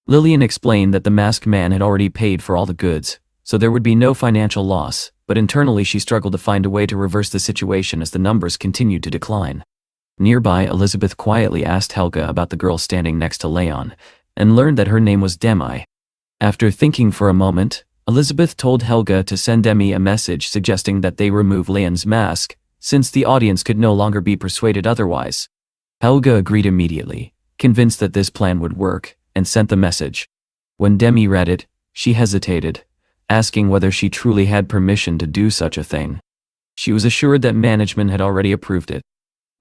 Lillian explained that the masked man had already paid for all the goods, so there would be no financial loss, but internally she struggled to find a way to reverse the situation as the numbers continued to decline. Nearby, Elizabeth quietly asked Helga about the girl standing next to Leon, and learned that her name was Demi. After thinking for a moment, Elizabeth told Helga to send Demi a message suggesting that they remove Leon's mask, since the audience could no longer be persuaded otherwise. Helga agreed immediately, convinced that this plan would work, and sent the message. When Demi read it, she hesitated, asking whether she truly had permission to do such a thing. She was assured that management had already approved it.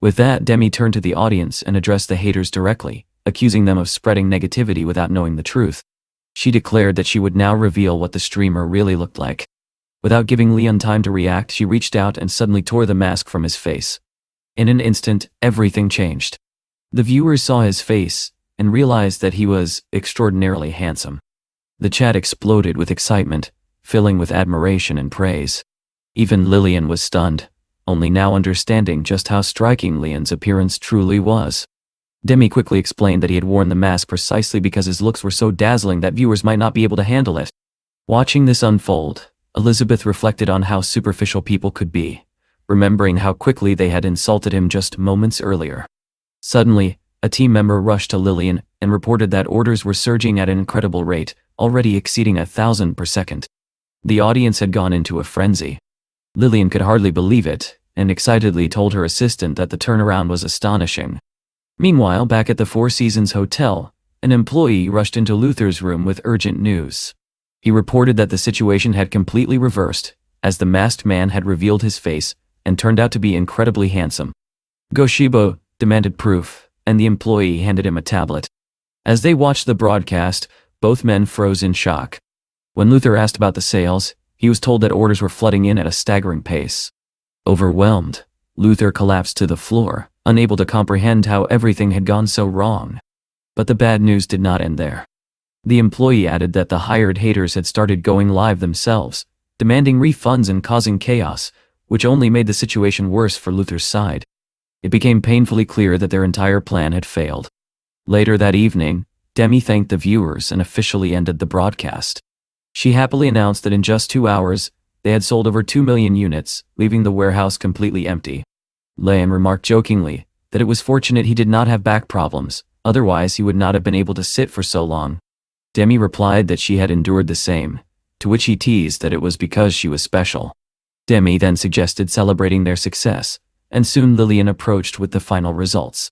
With that, Demi turned to the audience and addressed the haters directly, accusing them of spreading negativity without knowing the truth. She declared that she would now reveal what the streamer really looked like. Without giving Leon time to react, she reached out and suddenly tore the mask from his face. In an instant, everything changed. The viewers saw his face and realized that he was extraordinarily handsome. The chat exploded with excitement, filling with admiration and praise. Even Lillian was stunned, only now understanding just how striking Leon's appearance truly was. Demi quickly explained that he had worn the mask precisely because his looks were so dazzling that viewers might not be able to handle it. Watching this unfold, Elizabeth reflected on how superficial people could be, remembering how quickly they had insulted him just moments earlier. Suddenly, a team member rushed to Lillian and reported that orders were surging at an incredible rate, already exceeding 1,000 per second. The audience had gone into a frenzy. Lillian could hardly believe it, and excitedly told her assistant that the turnaround was astonishing. Meanwhile, back at the Four Seasons Hotel, an employee rushed into Luther's room with urgent news. He reported that the situation had completely reversed, as the masked man had revealed his face and turned out to be incredibly handsome. Goshibo demanded proof, and the employee handed him a tablet. As they watched the broadcast, both men froze in shock. When Luther asked about the sales, he was told that orders were flooding in at a staggering pace. Overwhelmed, Luther collapsed to the floor, unable to comprehend how everything had gone so wrong. But the bad news did not end there. The employee added that the hired haters had started going live themselves, demanding refunds and causing chaos, which only made the situation worse for Luther's side. It became painfully clear that their entire plan had failed. Later that evening, Demi thanked the viewers and officially ended the broadcast. She happily announced that in just 2 hours, they had sold over 2 million units, leaving the warehouse completely empty. Leon remarked jokingly that it was fortunate he did not have back problems, otherwise he would not have been able to sit for so long. Demi replied that she had endured the same, to which he teased that it was because she was special. Demi then suggested celebrating their success, and soon Lillian approached with the final results.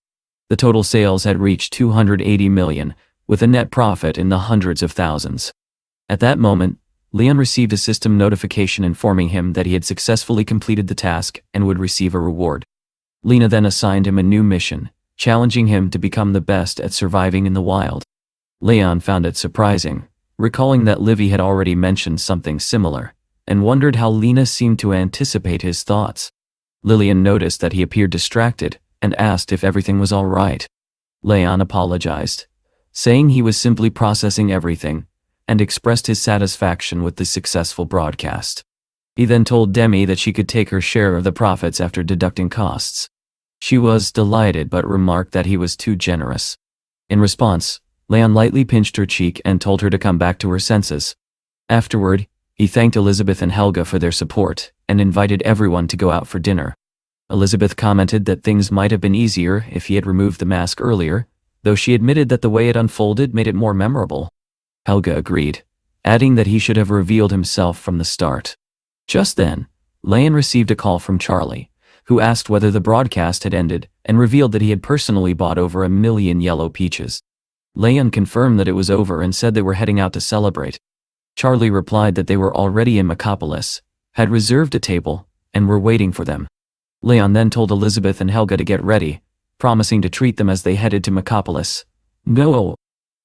The total sales had reached 280 million, with a net profit in the hundreds of thousands. At that moment, Leon received a system notification informing him that he had successfully completed the task and would receive a reward. Lena then assigned him a new mission, challenging him to become the best at surviving in the wild. Leon found it surprising, recalling that Livy had already mentioned something similar, and wondered how Lena seemed to anticipate his thoughts. Lillian noticed that he appeared distracted and asked if everything was all right. Leon apologized, saying he was simply processing everything, and expressed his satisfaction with the successful broadcast. He then told Demi that she could take her share of the profits after deducting costs. She was delighted but remarked that he was too generous. In response, Leon lightly pinched her cheek and told her to come back to her senses. Afterward, he thanked Elizabeth and Helga for their support and invited everyone to go out for dinner. Elizabeth commented that things might have been easier if he had removed the mask earlier, though she admitted that the way it unfolded made it more memorable. Helga agreed, adding that he should have revealed himself from the start. Just then, Leon received a call from Charlie, who asked whether the broadcast had ended and revealed that he had personally bought over 1 million yellow peaches. Leon confirmed that it was over and said they were heading out to celebrate. Charlie replied that they were already in Mecopolis, had reserved a table, and were waiting for them. Leon then told Elizabeth and Helga to get ready, promising to treat them as they headed to Mecopolis. Go!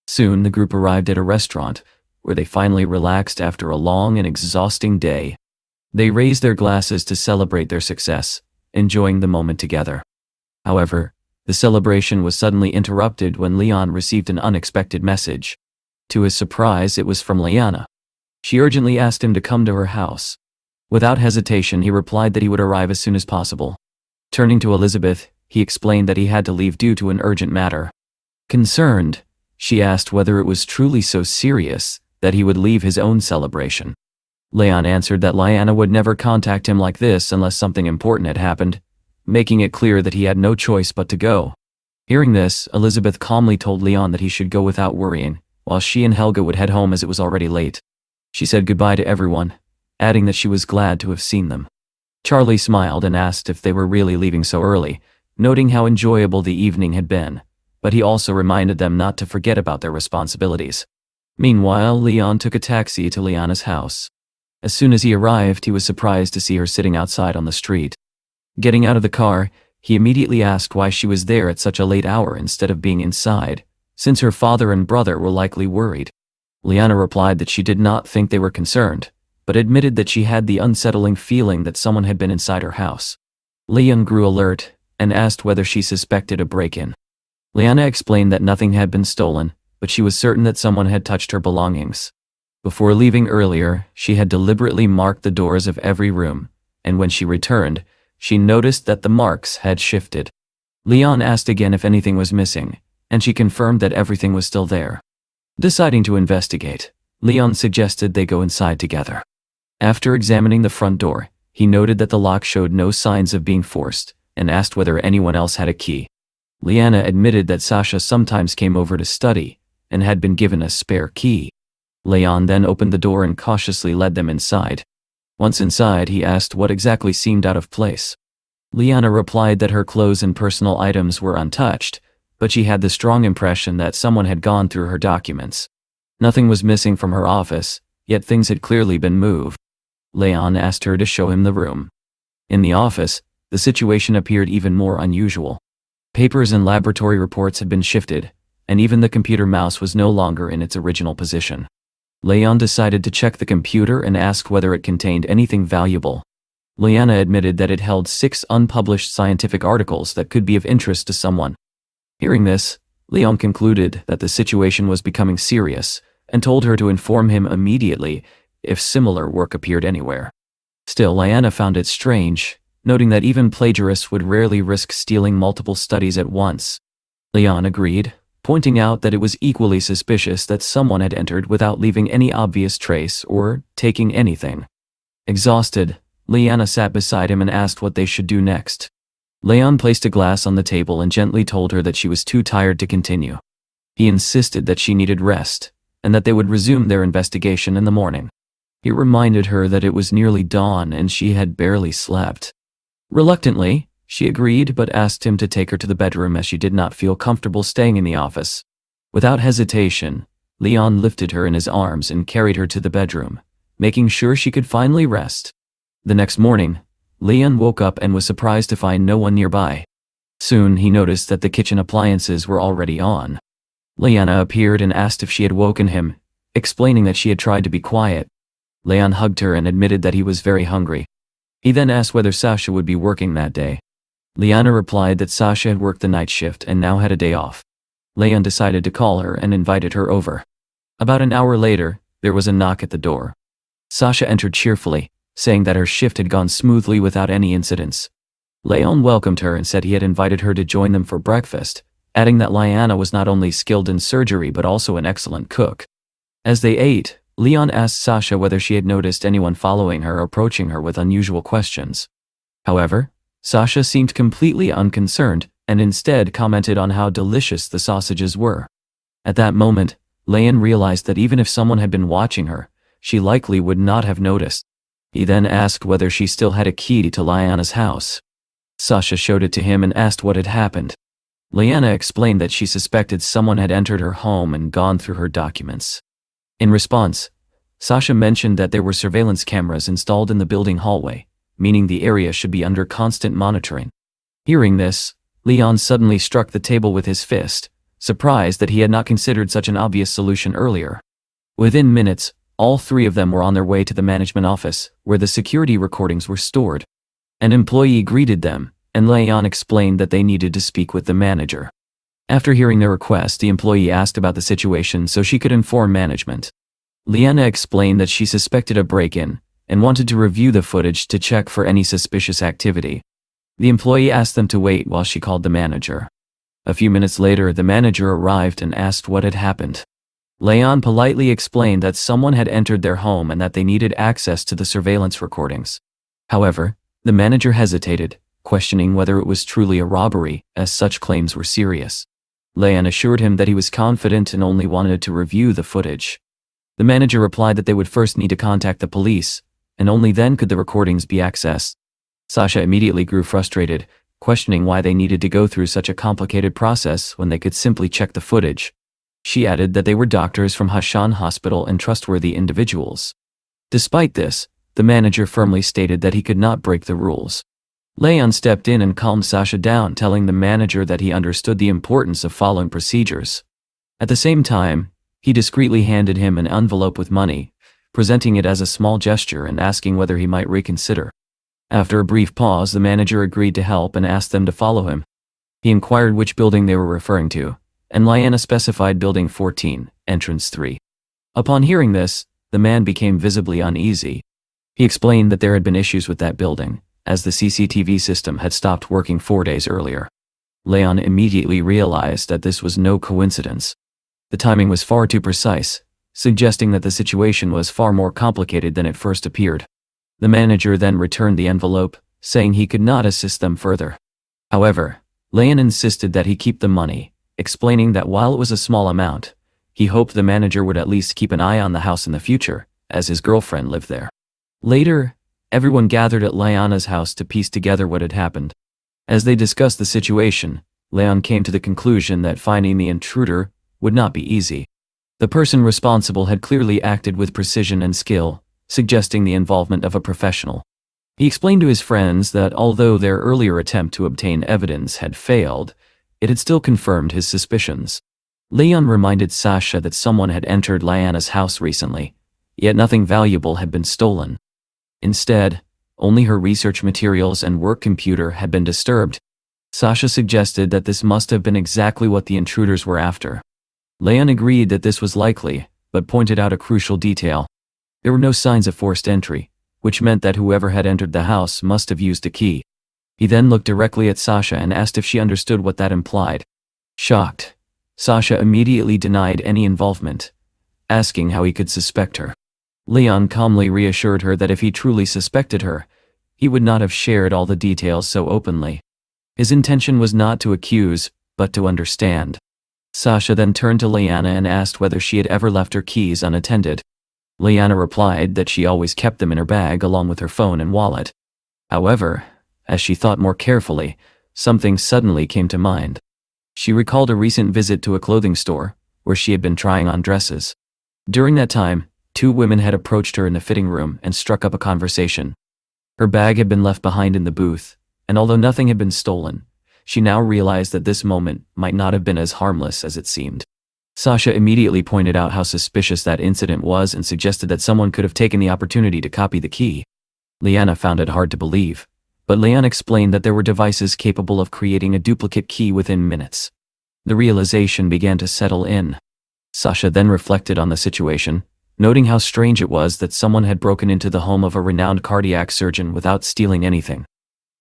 Soon the group arrived at a restaurant, where they finally relaxed after a long and exhausting day. They raised their glasses to celebrate their success, enjoying the moment together. However, the celebration was suddenly interrupted when Leon received an unexpected message. To his surprise, it was from Liana. She urgently asked him to come to her house. Without hesitation, he replied that he would arrive as soon as possible. Turning to Elizabeth, he explained that he had to leave due to an urgent matter. Concerned, she asked whether it was truly so serious that he would leave his own celebration. Leon answered that Liana would never contact him like this unless something important had happened, making it clear that he had no choice but to go. Hearing this, Elizabeth calmly told Leon that he should go without worrying, while she and Helga would head home as it was already late. She said goodbye to everyone, adding that she was glad to have seen them. Charlie smiled and asked if they were really leaving so early, noting how enjoyable the evening had been, but he also reminded them not to forget about their responsibilities. Meanwhile, Leon took a taxi to Liana's house. As soon as he arrived, he was surprised to see her sitting outside on the street. Getting out of the car, he immediately asked why she was there at such a late hour instead of being inside, since her father and brother were likely worried. Liana replied that she did not think they were concerned, but admitted that she had the unsettling feeling that someone had been inside her house. Leon grew alert and asked whether she suspected a break-in. Liana explained that nothing had been stolen, but she was certain that someone had touched her belongings. Before leaving earlier, she had deliberately marked the doors of every room, and when she returned, she noticed that the marks had shifted. Leon asked again if anything was missing, and she confirmed that everything was still there. Deciding to investigate, Leon suggested they go inside together. After examining the front door, he noted that the lock showed no signs of being forced, and asked whether anyone else had a key. Liana admitted that Sasha sometimes came over to study, and had been given a spare key. Leon then opened the door and cautiously led them inside. Once inside, he asked what exactly seemed out of place. Liana replied that her clothes and personal items were untouched, but she had the strong impression that someone had gone through her documents. Nothing was missing from her office, yet things had clearly been moved. Leon asked her to show him the room. In the office, the situation appeared even more unusual. Papers and laboratory reports had been shifted, and even the computer mouse was no longer in its original position. Leon decided to check the computer and asked whether it contained anything valuable. Liana admitted that it held 6 unpublished scientific articles that could be of interest to someone. Hearing this, Leon concluded that the situation was becoming serious and told her to inform him immediately if similar work appeared anywhere. Still, Liana found it strange, noting that even plagiarists would rarely risk stealing multiple studies at once. Leon agreed, pointing out that it was equally suspicious that someone had entered without leaving any obvious trace or taking anything. Exhausted, Liana sat beside him and asked what they should do next. Leon placed a glass on the table and gently told her that she was too tired to continue. He insisted that she needed rest, and that they would resume their investigation in the morning. He reminded her that it was nearly dawn and she had barely slept. Reluctantly, she agreed but asked him to take her to the bedroom as she did not feel comfortable staying in the office. Without hesitation, Leon lifted her in his arms and carried her to the bedroom, making sure she could finally rest. The next morning, Leon woke up and was surprised to find no one nearby. Soon he noticed that the kitchen appliances were already on. Liana appeared and asked if she had woken him, explaining that she had tried to be quiet. Leon hugged her and admitted that he was very hungry. He then asked whether Sasha would be working that day. Liana replied that Sasha had worked the night shift and now had a day off. Leon decided to call her and invited her over. About an hour later, there was a knock at the door. Sasha entered cheerfully, saying that her shift had gone smoothly without any incidents. Leon welcomed her and said he had invited her to join them for breakfast, adding that Liana was not only skilled in surgery but also an excellent cook. As they ate, Leon asked Sasha whether she had noticed anyone following her or approaching her with unusual questions. However, Sasha seemed completely unconcerned and instead commented on how delicious the sausages were. At that moment, Leon realized that even if someone had been watching her, she likely would not have noticed. He then asked whether she still had a key to Liana's house. Sasha showed it to him and asked what had happened. Liana explained that she suspected someone had entered her home and gone through her documents. In response, Sasha mentioned that there were surveillance cameras installed in the building hallway, meaning the area should be under constant monitoring. Hearing this, Leon suddenly struck the table with his fist, surprised that he had not considered such an obvious solution earlier. Within minutes, all 3 of them were on their way to the management office, where the security recordings were stored. An employee greeted them, and Leon explained that they needed to speak with the manager. After hearing their request, the employee asked about the situation so she could inform management. Liana explained that she suspected a break-in, and wanted to review the footage to check for any suspicious activity. The employee asked them to wait while she called the manager. A few minutes later, the manager arrived and asked what had happened. Leon politely explained that someone had entered their home and that they needed access to the surveillance recordings. However, the manager hesitated, questioning whether it was truly a robbery, as such claims were serious. Leon assured him that he was confident and only wanted to review the footage. The manager replied that they would first need to contact the police, and only then could the recordings be accessed. Sasha immediately grew frustrated, questioning why they needed to go through such a complicated process when they could simply check the footage. She added that they were doctors from Hashan Hospital and trustworthy individuals. Despite this, the manager firmly stated that he could not break the rules. Leon stepped in and calmed Sasha down, telling the manager that he understood the importance of following procedures. At the same time, he discreetly handed him an envelope with money, presenting it as a small gesture and asking whether he might reconsider. After a brief pause, the manager agreed to help and asked them to follow him. He inquired which building they were referring to, and Lyanna specified Building 14, Entrance 3. Upon hearing this, the man became visibly uneasy. He explained that there had been issues with that building, as the CCTV system had stopped working 4 days earlier. Leon immediately realized that this was no coincidence. The timing was far too precise, suggesting that the situation was far more complicated than it first appeared. The manager then returned the envelope, saying he could not assist them further. However, Leon insisted that he keep the money, explaining that while it was a small amount, he hoped the manager would at least keep an eye on the house in the future, as his girlfriend lived there. Later, everyone gathered at Lyanna's house to piece together what had happened. As they discussed the situation, Leon came to the conclusion that finding the intruder would not be easy. The person responsible had clearly acted with precision and skill, suggesting the involvement of a professional. He explained to his friends that although their earlier attempt to obtain evidence had failed, it had still confirmed his suspicions. Leon reminded Sasha that someone had entered Lyanna's house recently, yet nothing valuable had been stolen. Instead, only her research materials and work computer had been disturbed. Sasha suggested that this must have been exactly what the intruders were after. Leon agreed that this was likely, but pointed out a crucial detail. There were no signs of forced entry, which meant that whoever had entered the house must have used a key. He then looked directly at Sasha and asked if she understood what that implied. Shocked, Sasha immediately denied any involvement, asking how he could suspect her. Leon calmly reassured her that if he truly suspected her, he would not have shared all the details so openly. His intention was not to accuse, but to understand. Sasha then turned to Lyanna and asked whether she had ever left her keys unattended. Lyanna replied that she always kept them in her bag along with her phone and wallet. However, as she thought more carefully, something suddenly came to mind. She recalled a recent visit to a clothing store, where she had been trying on dresses. During that time, 2 women had approached her in the fitting room and struck up a conversation. Her bag had been left behind in the booth, and although nothing had been stolen, she now realized that this moment might not have been as harmless as it seemed. Sasha immediately pointed out how suspicious that incident was and suggested that someone could have taken the opportunity to copy the key. Lyanna found it hard to believe, but Leon explained that there were devices capable of creating a duplicate key within minutes. The realization began to settle in. Sasha then reflected on the situation, noting how strange it was that someone had broken into the home of a renowned cardiac surgeon without stealing anything.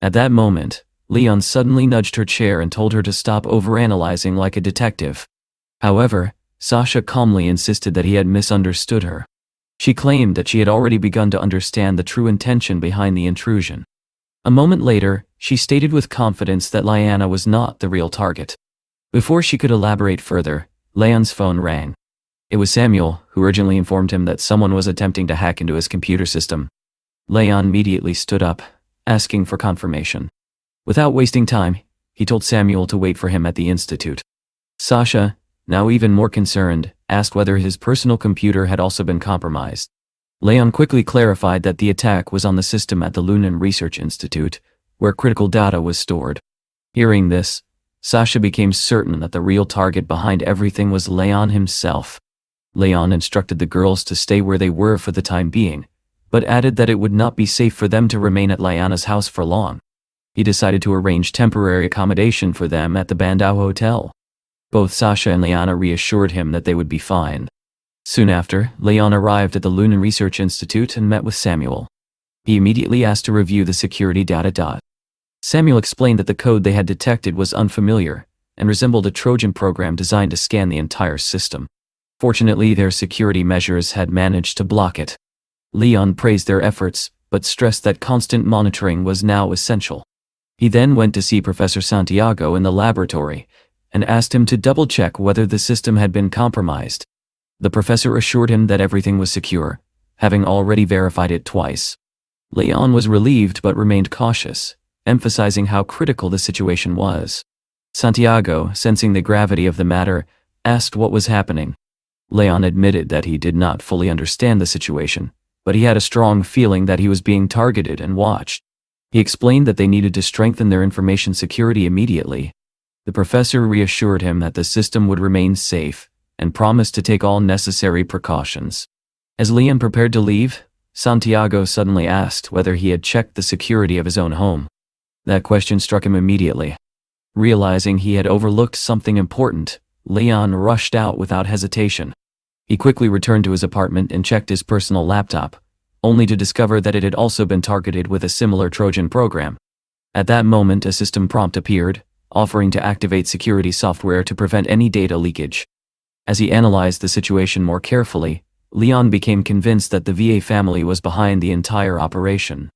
At that moment, Leon suddenly nudged her chair and told her to stop overanalyzing like a detective. However, Sasha calmly insisted that he had misunderstood her. She claimed that she had already begun to understand the true intention behind the intrusion. A moment later, she stated with confidence that Lyanna was not the real target. Before she could elaborate further, Leon's phone rang. It was Samuel, who urgently informed him that someone was attempting to hack into his computer system. Leon immediately stood up, asking for confirmation. Without wasting time, he told Samuel to wait for him at the institute. Sasha, now even more concerned, asked whether his personal computer had also been compromised. Leon quickly clarified that the attack was on the system at the Lunan Research Institute, where critical data was stored. Hearing this, Sasha became certain that the real target behind everything was Leon himself. Leon instructed the girls to stay where they were for the time being, but added that it would not be safe for them to remain at Lyanna's house for long. He decided to arrange temporary accommodation for them at the Bandau Hotel. Both Sasha and Lyanna reassured him that they would be fine. Soon after, Leon arrived at the Lunan Research Institute and met with Samuel. He immediately asked to review the security data. Samuel explained that the code they had detected was unfamiliar and resembled a Trojan program designed to scan the entire system. Fortunately, their security measures had managed to block it. Leon praised their efforts, but stressed that constant monitoring was now essential. He then went to see Professor Santiago in the laboratory and asked him to double-check whether the system had been compromised. The professor assured him that everything was secure, having already verified it twice. Leon was relieved but remained cautious, emphasizing how critical the situation was. Santiago, sensing the gravity of the matter, asked what was happening. Leon admitted that he did not fully understand the situation, but he had a strong feeling that he was being targeted and watched. He explained that they needed to strengthen their information security immediately. The professor reassured him that the system would remain safe and promised to take all necessary precautions. As Leon prepared to leave, Santiago suddenly asked whether he had checked the security of his own home. That question struck him immediately. Realizing he had overlooked something important, Leon rushed out without hesitation. He quickly returned to his apartment and checked his personal laptop, only to discover that it had also been targeted with a similar Trojan program. At that moment, a system prompt appeared, offering to activate security software to prevent any data leakage. As he analyzed the situation more carefully, Leon became convinced that the VA family was behind the entire operation.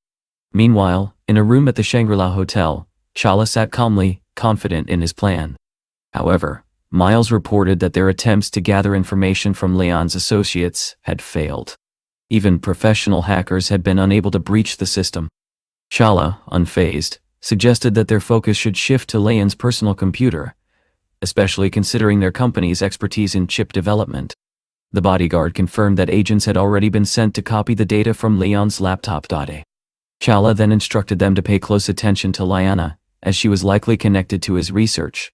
Meanwhile, in a room at the Shangri-La Hotel, Chala sat calmly, confident in his plan. However, Miles reported that their attempts to gather information from Leon's associates had failed. Even professional hackers had been unable to breach the system. Chala, unfazed, suggested that their focus should shift to Leon's personal computer, especially considering their company's expertise in chip development. The bodyguard confirmed that agents had already been sent to copy the data from Leon's laptop. Chala then instructed them to pay close attention to Liana, as she was likely connected to his research.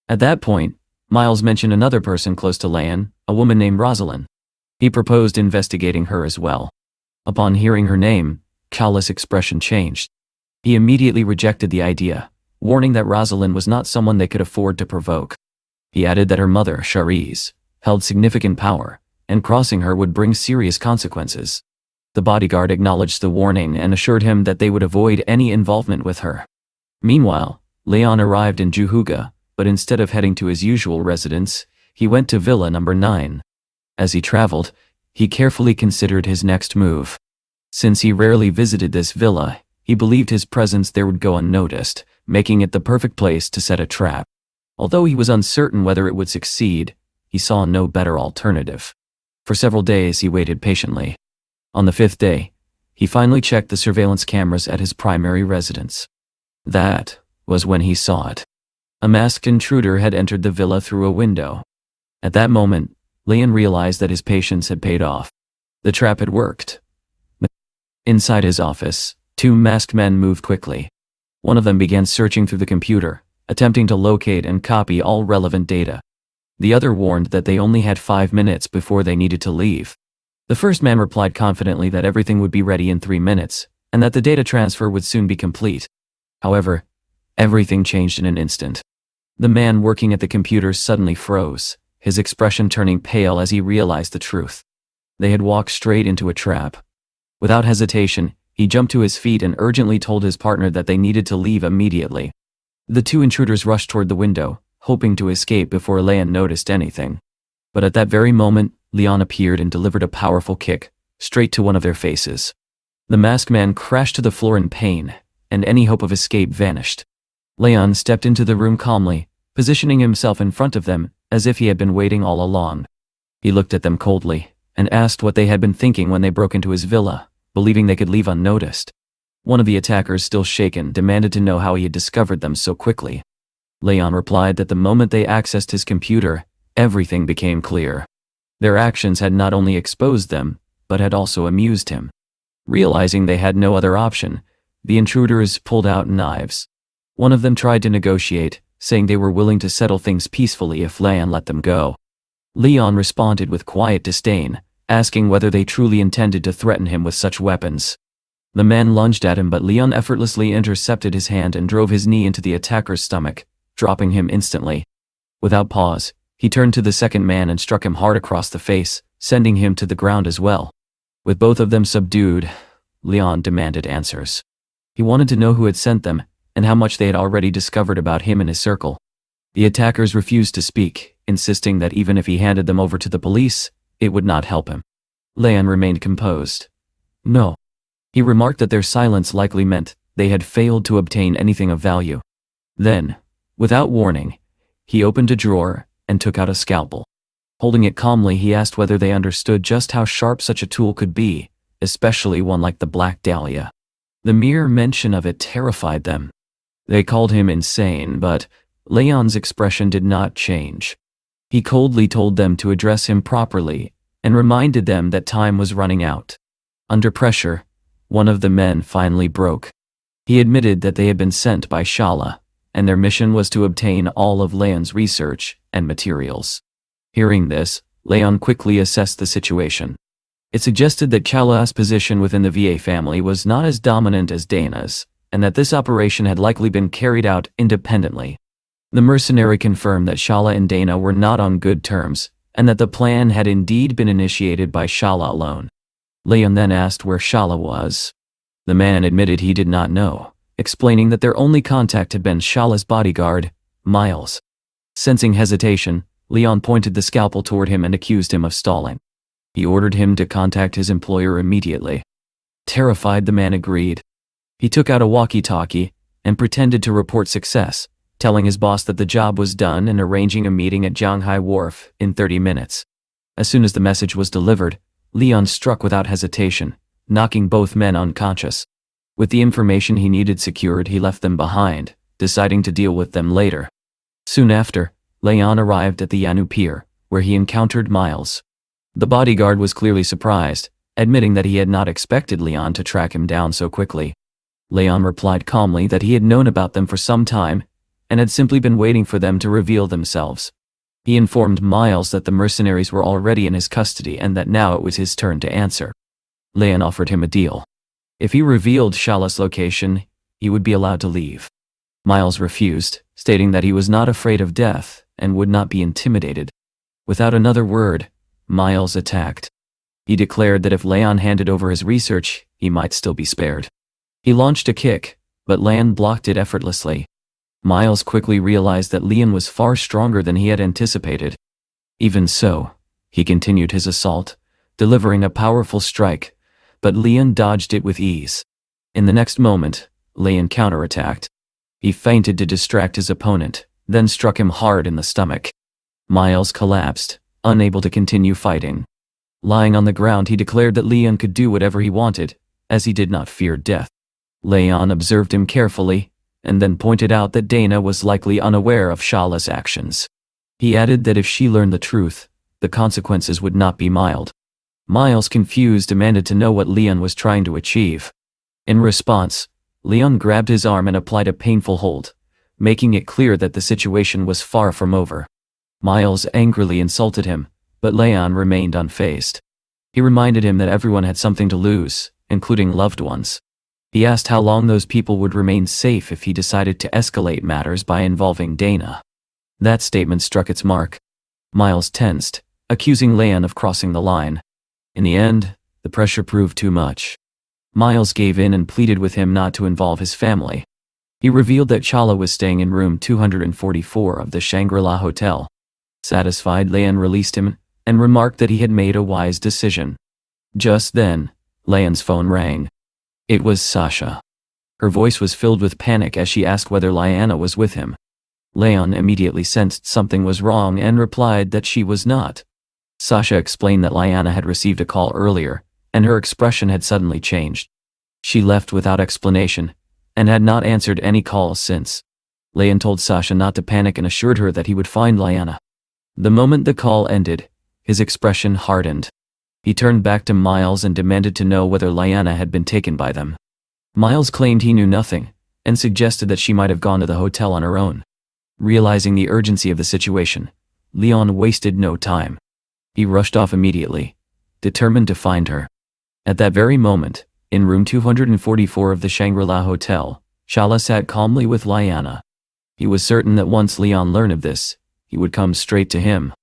At that point, Miles mentioned another person close to Leon, a woman named Rosalind. He proposed investigating her as well. Upon hearing her name, Chala's expression changed. He immediately rejected the idea, warning that Rosalind was not someone they could afford to provoke. He added that her mother, Charisse, held significant power, and crossing her would bring serious consequences. The bodyguard acknowledged the warning and assured him that they would avoid any involvement with her. Meanwhile, Leon arrived in Juhuga, but instead of heading to his usual residence, he went to Villa Number 9. As he traveled, he carefully considered his next move. Since he rarely visited this villa, he believed his presence there would go unnoticed, making it the perfect place to set a trap. Although he was uncertain whether it would succeed, he saw no better alternative. For several days he waited patiently. On the 5th day, he finally checked the surveillance cameras at his primary residence. That was when he saw it. A masked intruder had entered the villa through a window. At that moment, Leon realized that his patience had paid off. The trap had worked. Inside his office, 2 masked men moved quickly. One of them began searching through the computer, attempting to locate and copy all relevant data. The other warned that they only had 5 minutes before they needed to leave. The first man replied confidently that everything would be ready in 3 minutes, and that the data transfer would soon be complete. However, everything changed in an instant. The man working at the computer suddenly froze, his expression turning pale as he realized the truth. They had walked straight into a trap. Without hesitation, he jumped to his feet and urgently told his partner that they needed to leave immediately. The 2 intruders rushed toward the window, hoping to escape before Leon noticed anything. But at that very moment, Leon appeared and delivered a powerful kick, straight to one of their faces. The masked man crashed to the floor in pain, and any hope of escape vanished. Leon stepped into the room calmly, positioning himself in front of them, as if he had been waiting all along. He looked at them coldly, and asked what they had been thinking when they broke into his villa, believing they could leave unnoticed. One of the attackers, still shaken, demanded to know how he had discovered them so quickly. Leon replied that the moment they accessed his computer, everything became clear. Their actions had not only exposed them, but had also amused him. Realizing they had no other option, the intruders pulled out knives. One of them tried to negotiate, saying they were willing to settle things peacefully if Leon let them go. Leon responded with quiet disdain, asking whether they truly intended to threaten him with such weapons. The man lunged at him, but Leon effortlessly intercepted his hand and drove his knee into the attacker's stomach, dropping him instantly. Without pause, he turned to the second man and struck him hard across the face, sending him to the ground as well. With both of them subdued, Leon demanded answers. He wanted to know who had sent them, and how much they had already discovered about him and his circle. The attackers refused to speak, insisting that even if he handed them over to the police, it would not help him. Leon remained composed. No. He remarked that their silence likely meant They had failed to obtain anything of value. Then, without warning, he opened a drawer and took out a scalpel. Holding it calmly, he asked whether they understood just how sharp such a tool could be, especially one like the Black Dahlia. The mere mention of it terrified them. They called him insane, but Leon's expression did not change. He coldly told them to address him properly and reminded them that time was running out. Under pressure, one of the men finally broke. He admitted that they had been sent by Shala, and their mission was to obtain all of Leon's research and materials. Hearing this, Leon quickly assessed the situation. It suggested that Shala's position within the VA family was not as dominant as Dana's, and that this operation had likely been carried out independently. The mercenary confirmed that Shala and Dana were not on good terms, and that the plan had indeed been initiated by Shala alone. Leon then asked where Shala was. The man admitted he did not know, explaining that their only contact had been Shala's bodyguard, Miles. Sensing hesitation, Leon pointed the scalpel toward him and accused him of stalling. He ordered him to contact his employer immediately. Terrified, the man agreed. He took out a walkie-talkie and pretended to report success, telling his boss that the job was done and arranging a meeting at Zhanghai Wharf in 30 minutes. As soon as the message was delivered, Leon struck without hesitation, knocking both men unconscious. With the information he needed secured, he left them behind, deciding to deal with them later. Soon after, Leon arrived at the Yanu Pier, where he encountered Miles. The bodyguard was clearly surprised, admitting that he had not expected Leon to track him down so quickly. Leon replied calmly that he had known about them for some time and had simply been waiting for them to reveal themselves. He informed Miles that the mercenaries were already in his custody and that now it was his turn to answer. Leon offered him a deal. If he revealed Shala's location, he would be allowed to leave. Miles refused, stating that he was not afraid of death and would not be intimidated. Without another word, Miles attacked. He declared that if Leon handed over his research, he might still be spared. He launched a kick, but Leon blocked it effortlessly. Miles quickly realized that Leon was far stronger than he had anticipated. Even so, he continued his assault, delivering a powerful strike, but Leon dodged it with ease. In the next moment, Leon counterattacked. He feinted to distract his opponent, then struck him hard in the stomach. Miles collapsed, unable to continue fighting. Lying on the ground, he declared that Leon could do whatever he wanted, as he did not fear death. Leon observed him carefully, and then pointed out that Dana was likely unaware of Shala's actions. He added that if she learned the truth, the consequences would not be mild. Miles, confused, demanded to know what Leon was trying to achieve. In response, Leon grabbed his arm and applied a painful hold, making it clear that the situation was far from over. Miles angrily insulted him, but Leon remained unfazed. He reminded him that everyone had something to lose, including loved ones. He asked how long those people would remain safe if he decided to escalate matters by involving Dana. That statement struck its mark. Miles tensed, accusing Leon of crossing the line. In the end, the pressure proved too much. Miles gave in and pleaded with him not to involve his family. He revealed that Shala was staying in room 244 of the Shangri-La Hotel. Satisfied, Leon released him and remarked that he had made a wise decision. Just then, Leon's phone rang. It was Sasha. Her voice was filled with panic as she asked whether Liana was with him. Leon immediately sensed something was wrong and replied that she was not. Sasha explained that Liana had received a call earlier, and her expression had suddenly changed. She left without explanation, and had not answered any calls since. Leon told Sasha not to panic and assured her that he would find Liana. The moment the call ended, his expression hardened. He turned back to Miles and demanded to know whether Liana had been taken by them. Miles claimed he knew nothing, and suggested that she might have gone to the hotel on her own. Realizing the urgency of the situation, Leon wasted no time. He rushed off immediately, determined to find her. At that very moment, in room 244 of the Shangri-La Hotel, Shala sat calmly with Liana. He was certain that once Leon learned of this, he would come straight to him.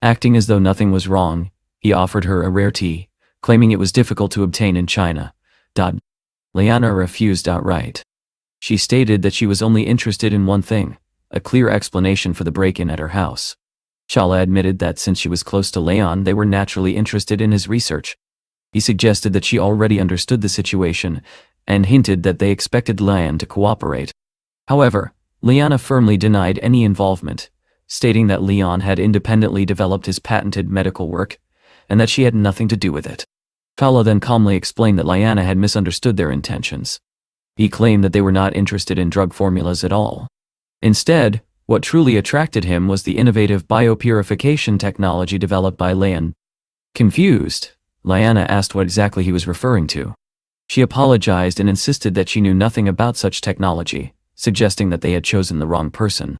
Acting as though nothing was wrong, he offered her a rare tea, claiming it was difficult to obtain in China. Liana refused outright. She stated that she was only interested in one thing, a clear explanation for the break-in at her house. Shala admitted that since she was close to Leon, they were naturally interested in his research. He suggested that she already understood the situation, and hinted that they expected Lian to cooperate. However, Liana firmly denied any involvement, stating that Leon had independently developed his patented medical work, and that she had nothing to do with it. Chala then calmly explained that Liana had misunderstood their intentions. He claimed that they were not interested in drug formulas at all. Instead, what truly attracted him was the innovative biopurification technology developed by Lian. Confused, Liana asked what exactly he was referring to. She apologized and insisted that she knew nothing about such technology, suggesting that they had chosen the wrong person.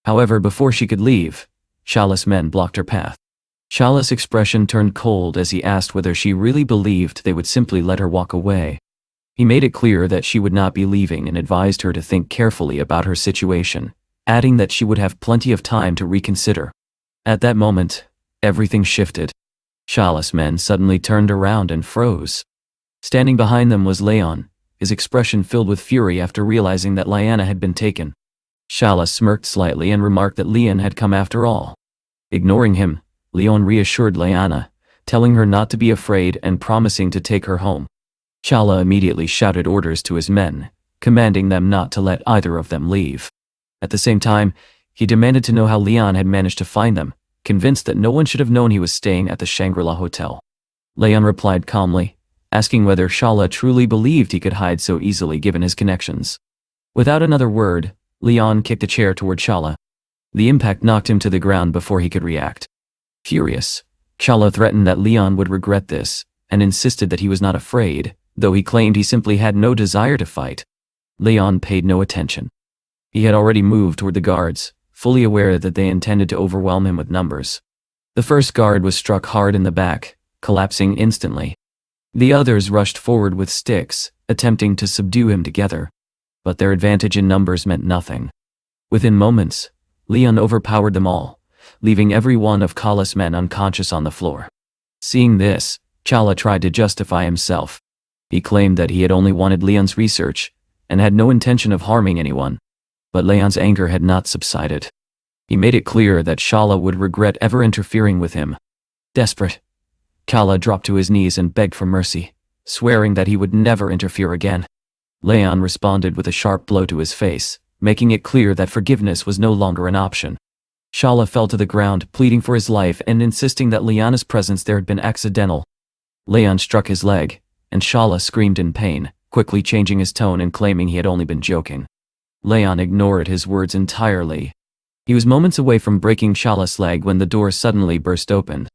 However, before she could leave, Chala's men blocked her path. Chala's expression turned cold as he asked whether she really believed they would simply let her walk away. He made it clear that she would not be leaving and advised her to think carefully about her situation, adding that she would have plenty of time to reconsider. At that moment, everything shifted. Chala's men suddenly turned around and froze. Standing behind them was Leon, his expression filled with fury after realizing that Liana had been taken. Chala smirked slightly and remarked that Leon had come after all. Ignoring him, Leon reassured Liana, telling her not to be afraid and promising to take her home. Chala immediately shouted orders to his men, commanding them not to let either of them leave. At the same time, he demanded to know how Leon had managed to find them, convinced that no one should have known he was staying at the Shangri-La Hotel. Leon replied calmly, asking whether Chala truly believed he could hide so easily given his connections. Without another word, Leon kicked a chair toward Chala. The impact knocked him to the ground before he could react. Furious, Chala threatened that Leon would regret this, and insisted that he was not afraid, though he claimed he simply had no desire to fight. Leon paid no attention. He had already moved toward the guards, fully aware that they intended to overwhelm him with numbers. The first guard was struck hard in the back, collapsing instantly. The others rushed forward with sticks, attempting to subdue him together. But their advantage in numbers meant nothing. Within moments, Leon overpowered them all, leaving every one of Chala's men unconscious on the floor. Seeing this, Chala tried to justify himself. He claimed that he had only wanted Leon's research, and had no intention of harming anyone. But Leon's anger had not subsided. He made it clear that Chala would regret ever interfering with him. Desperate, Chala dropped to his knees and begged for mercy, swearing that he would never interfere again. Leon responded with a sharp blow to his face, making it clear that forgiveness was no longer an option. Chala fell to the ground, pleading for his life and insisting that Leon's presence there had been accidental. Leon struck his leg, and Chala screamed in pain, quickly changing his tone and claiming he had only been joking. Leon ignored his words entirely. He was moments away from breaking Chala's leg when the door suddenly burst open.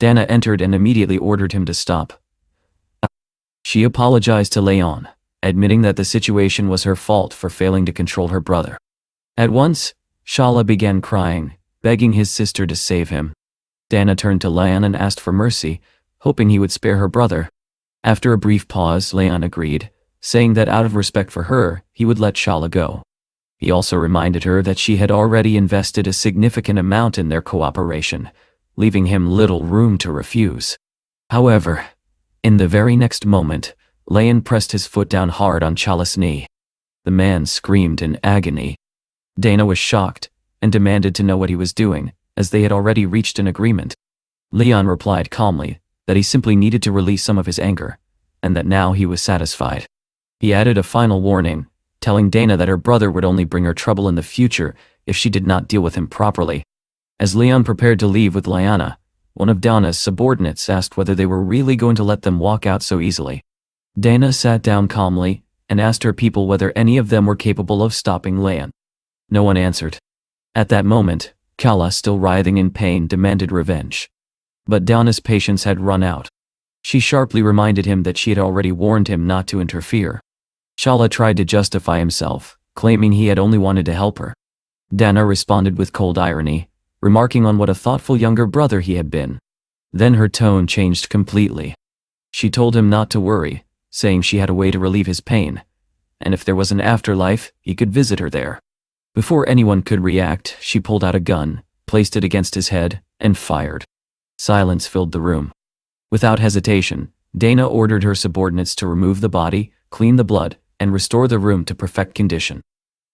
Dana entered and immediately ordered him to stop. She apologized to Leon, admitting that the situation was her fault for failing to control her brother. At once, Chala began crying, begging his sister to save him. Dana turned to Leon and asked for mercy, hoping he would spare her brother. After a brief pause, Leon agreed, saying that out of respect for her, he would let Chala go. He also reminded her that she had already invested a significant amount in their cooperation, leaving him little room to refuse. However, in the very next moment, Leon pressed his foot down hard on Chala's knee. The man screamed in agony. Dana was shocked, and demanded to know what he was doing, as they had already reached an agreement. Leon replied calmly that he simply needed to release some of his anger, and that now he was satisfied. He added a final warning, telling Dana that her brother would only bring her trouble in the future if she did not deal with him properly. As Leon prepared to leave with Liana, one of Dana's subordinates asked whether they were really going to let them walk out so easily. Dana sat down calmly and asked her people whether any of them were capable of stopping Leon. No one answered. At that moment, Chala, still writhing in pain, demanded revenge. But Dana's patience had run out. She sharply reminded him that she had already warned him not to interfere. Chala tried to justify himself, claiming he had only wanted to help her. Dana responded with cold irony, remarking on what a thoughtful younger brother he had been. Then her tone changed completely. She told him not to worry, saying she had a way to relieve his pain, and if there was an afterlife, he could visit her there. Before anyone could react, she pulled out a gun, placed it against his head, and fired. Silence filled the room. Without hesitation, Dana ordered her subordinates to remove the body, clean the blood, and restore the room to perfect condition.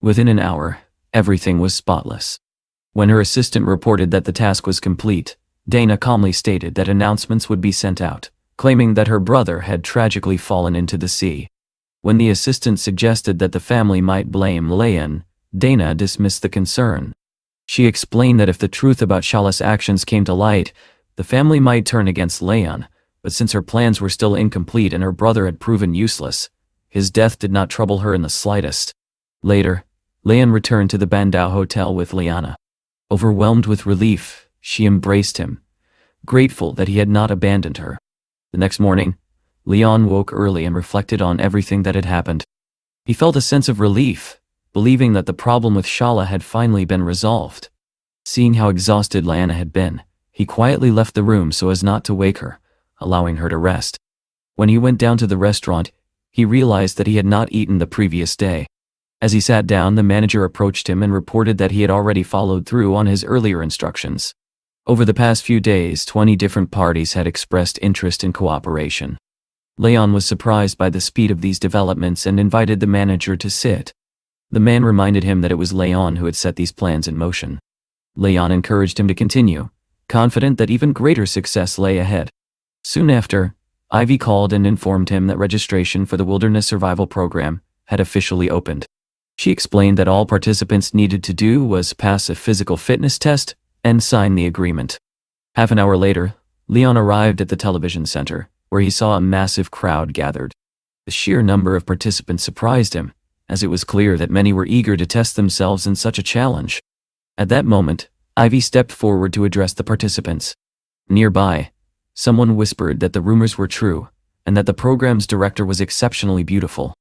Within an hour, everything was spotless. When her assistant reported that the task was complete, Dana calmly stated that announcements would be sent out, claiming that her brother had tragically fallen into the sea. When the assistant suggested that the family might blame Leon, Dana dismissed the concern. She explained that if the truth about Shala's actions came to light, the family might turn against Leon, but since her plans were still incomplete and her brother had proven useless, his death did not trouble her in the slightest. Later, Leon returned to the Bandau Hotel with Liana. Overwhelmed with relief, she embraced him, grateful that he had not abandoned her. The next morning, Leon woke early and reflected on everything that had happened. He felt a sense of relief, believing that the problem with Shala had finally been resolved. Seeing how exhausted Liana had been, he quietly left the room so as not to wake her, allowing her to rest. When he went down to the restaurant, he realized that he had not eaten the previous day. As he sat down, the manager approached him and reported that he had already followed through on his earlier instructions. Over the past few days, 20 different parties had expressed interest in cooperation. Leon was surprised by the speed of these developments and invited the manager to sit. The man reminded him that it was Leon who had set these plans in motion. Leon encouraged him to continue, confident that even greater success lay ahead. Soon after, Ivy called and informed him that registration for the Wilderness Survival Program had officially opened. She explained that all participants needed to do was pass a physical fitness test and sign the agreement. Half an hour later, Leon arrived at the television center, where he saw a massive crowd gathered. The sheer number of participants surprised him, as it was clear that many were eager to test themselves in such a challenge. At that moment, Ivy stepped forward to address the participants. Nearby, someone whispered that the rumors were true, and that the program's director was exceptionally beautiful.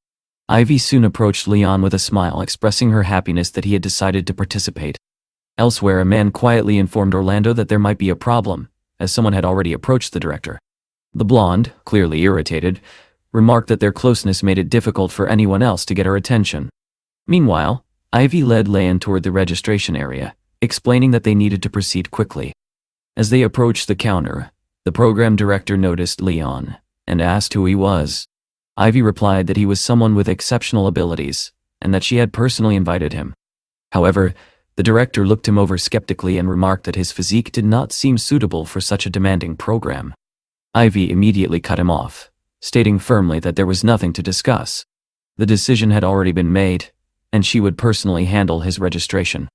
Ivy soon approached Leon with a smile, expressing her happiness that he had decided to participate. Elsewhere, a man quietly informed Orlando that there might be a problem, as someone had already approached the director. The blonde, clearly irritated, remarked that their closeness made it difficult for anyone else to get her attention. Meanwhile, Ivy led Leon toward the registration area, explaining that they needed to proceed quickly. As they approached the counter, the program director noticed Leon and asked who he was. Ivy replied that he was someone with exceptional abilities, and that she had personally invited him. However, the director looked him over skeptically and remarked that his physique did not seem suitable for such a demanding program. Ivy immediately cut him off, stating firmly that there was nothing to discuss. The decision had already been made, and she would personally handle his registration.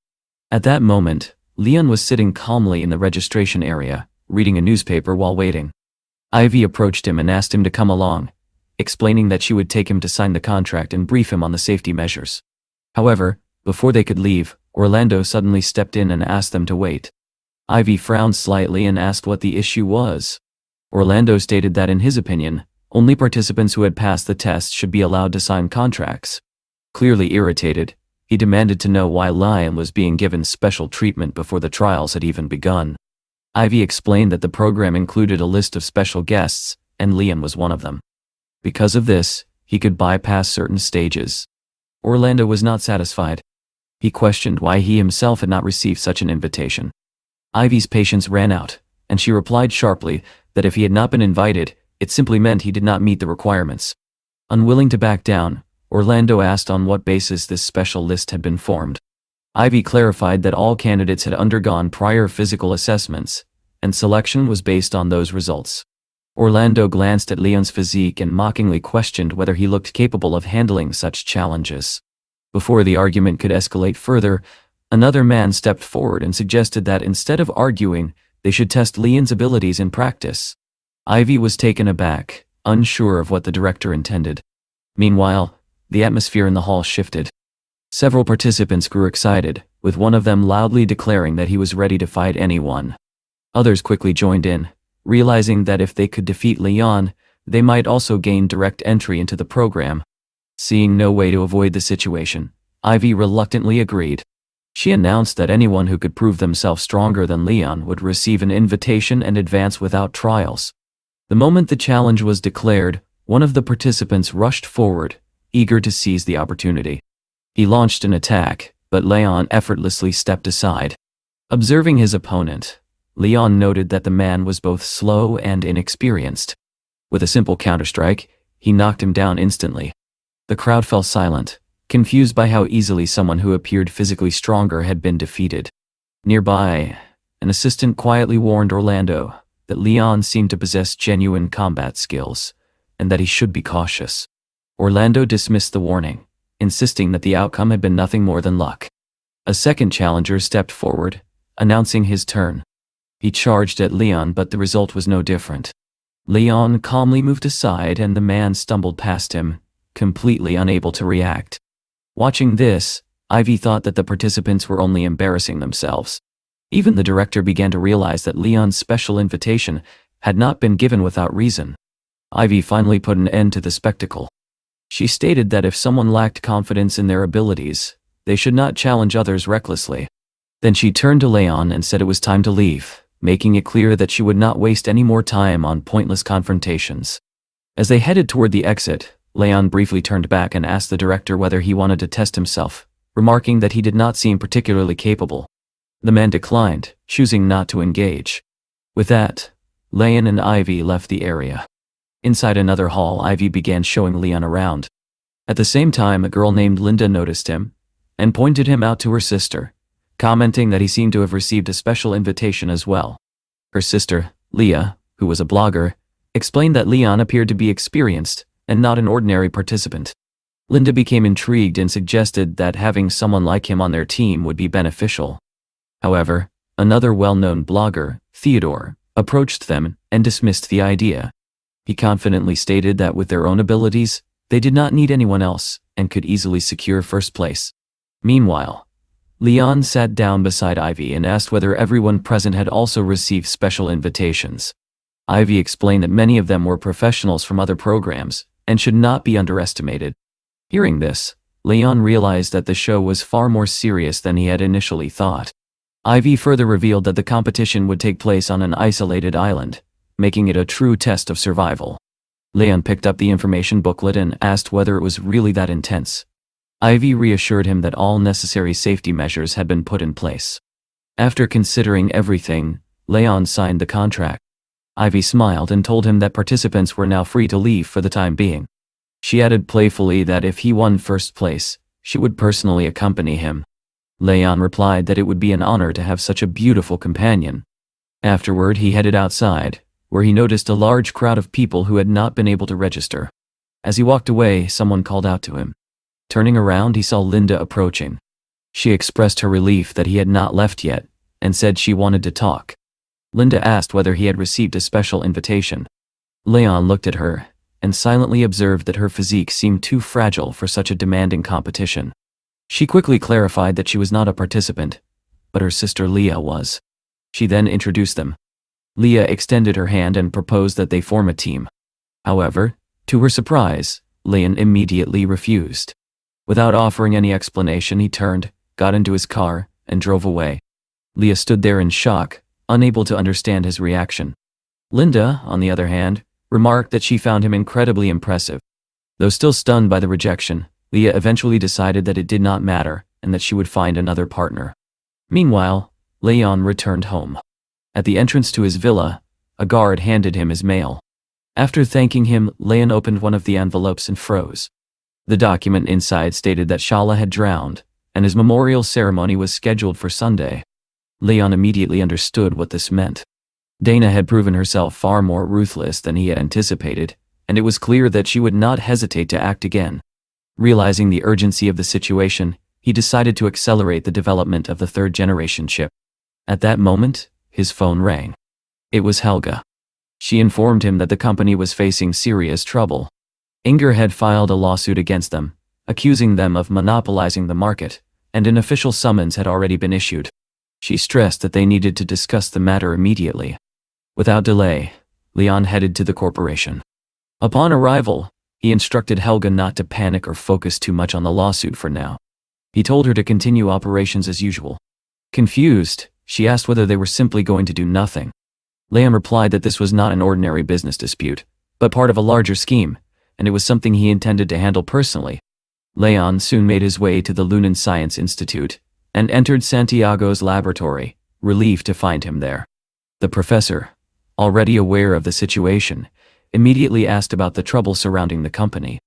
At that moment, Leon was sitting calmly in the registration area, reading a newspaper while waiting. Ivy approached him and asked him to come along, explaining that she would take him to sign the contract and brief him on the safety measures. However, before they could leave, Orlando suddenly stepped in and asked them to wait. Ivy frowned slightly and asked what the issue was. Orlando stated that in his opinion, only participants who had passed the test should be allowed to sign contracts. Clearly irritated, he demanded to know why Leon was being given special treatment before the trials had even begun. Ivy explained that the program included a list of special guests, and Leon was one of them. Because of this, he could bypass certain stages. Orlando was not satisfied. He questioned why he himself had not received such an invitation. Ivy's patience ran out, and she replied sharply that if he had not been invited, it simply meant he did not meet the requirements. Unwilling to back down, Orlando asked on what basis this special list had been formed. Ivy clarified that all candidates had undergone prior physical assessments, and selection was based on those results. Orlando glanced at Leon's physique and mockingly questioned whether he looked capable of handling such challenges. Before the argument could escalate further, another man stepped forward and suggested that instead of arguing, they should test Leon's abilities in practice. Ivy was taken aback, unsure of what the director intended. Meanwhile, the atmosphere in the hall shifted. Several participants grew excited, with one of them loudly declaring that he was ready to fight anyone. Others quickly joined in, realizing that if they could defeat Leon, they might also gain direct entry into the program. Seeing no way to avoid the situation, Ivy reluctantly agreed. She announced that anyone who could prove themselves stronger than Leon would receive an invitation and advance without trials. The moment the challenge was declared, one of the participants rushed forward, eager to seize the opportunity. He launched an attack, but Leon effortlessly stepped aside. Observing his opponent, Leon noted that the man was both slow and inexperienced. With a simple counterstrike, he knocked him down instantly. The crowd fell silent, confused by how easily someone who appeared physically stronger had been defeated. Nearby, an assistant quietly warned Orlando that Leon seemed to possess genuine combat skills, and that he should be cautious. Orlando dismissed the warning, insisting that the outcome had been nothing more than luck. A second challenger stepped forward, announcing his turn. He charged at Leon, but the result was no different. Leon calmly moved aside and the man stumbled past him, completely unable to react. Watching this, Ivy thought that the participants were only embarrassing themselves. Even the director began to realize that Leon's special invitation had not been given without reason. Ivy finally put an end to the spectacle. She stated that if someone lacked confidence in their abilities, they should not challenge others recklessly. Then she turned to Leon and said it was time to leave, making it clear that she would not waste any more time on pointless confrontations. As they headed toward the exit, Leon briefly turned back and asked the director whether he wanted to test himself, remarking that he did not seem particularly capable. The man declined, choosing not to engage. With that, Leon and Ivy left the area. Inside another hall, Ivy began showing Leon around. At the same time, a girl named Linda noticed him and pointed him out to her sister, commenting that he seemed to have received a special invitation as well. Her sister, Leah, who was a blogger, explained that Leon appeared to be experienced and not an ordinary participant. Linda became intrigued and suggested that having someone like him on their team would be beneficial. However, another well-known blogger, Theodore, approached them and dismissed the idea. He confidently stated that with their own abilities, they did not need anyone else and could easily secure first place. Meanwhile, Leon sat down beside Ivy and asked whether everyone present had also received special invitations. Ivy explained that many of them were professionals from other programs and should not be underestimated. Hearing this, Leon realized that the show was far more serious than he had initially thought. Ivy further revealed that the competition would take place on an isolated island, making it a true test of survival. Leon picked up the information booklet and asked whether it was really that intense. Ivy reassured him that all necessary safety measures had been put in place. After considering everything, Leon signed the contract. Ivy smiled and told him that participants were now free to leave for the time being. She added playfully that if he won first place, she would personally accompany him. Leon replied that it would be an honor to have such a beautiful companion. Afterward, he headed outside, where he noticed a large crowd of people who had not been able to register. As he walked away, someone called out to him. Turning around, he saw Linda approaching. She expressed her relief that he had not left yet, and said she wanted to talk. Linda asked whether he had received a special invitation. Leon looked at her, and silently observed that her physique seemed too fragile for such a demanding competition. She quickly clarified that she was not a participant, but her sister Leah was. She then introduced them. Leah extended her hand and proposed that they form a team. However, to her surprise, Leon immediately refused. Without offering any explanation, he turned, got into his car, and drove away. Leah stood there in shock, unable to understand his reaction. Linda, on the other hand, remarked that she found him incredibly impressive. Though still stunned by the rejection, Leah eventually decided that it did not matter and that she would find another partner. Meanwhile, Leon returned home. At the entrance to his villa, a guard handed him his mail. After thanking him, Leon opened one of the envelopes and froze. The document inside stated that Shala had drowned, and his memorial ceremony was scheduled for Sunday. Leon immediately understood what this meant. Dana had proven herself far more ruthless than he had anticipated, and it was clear that she would not hesitate to act again. Realizing the urgency of the situation, he decided to accelerate the development of the third-generation chip. At that moment, his phone rang. It was Helga. She informed him that the company was facing serious trouble. Inger had filed a lawsuit against them, accusing them of monopolizing the market, and an official summons had already been issued. She stressed that they needed to discuss the matter immediately. Without delay, Leon headed to the corporation. Upon arrival, he instructed Helga not to panic or focus too much on the lawsuit for now. He told her to continue operations as usual. Confused, she asked whether they were simply going to do nothing. Leon replied that this was not an ordinary business dispute, but part of a larger scheme, and it was something he intended to handle personally. Leon soon made his way to the Lunan Science Institute and entered Santiago's laboratory, relieved to find him there. The professor, already aware of the situation, immediately asked about the trouble surrounding the company.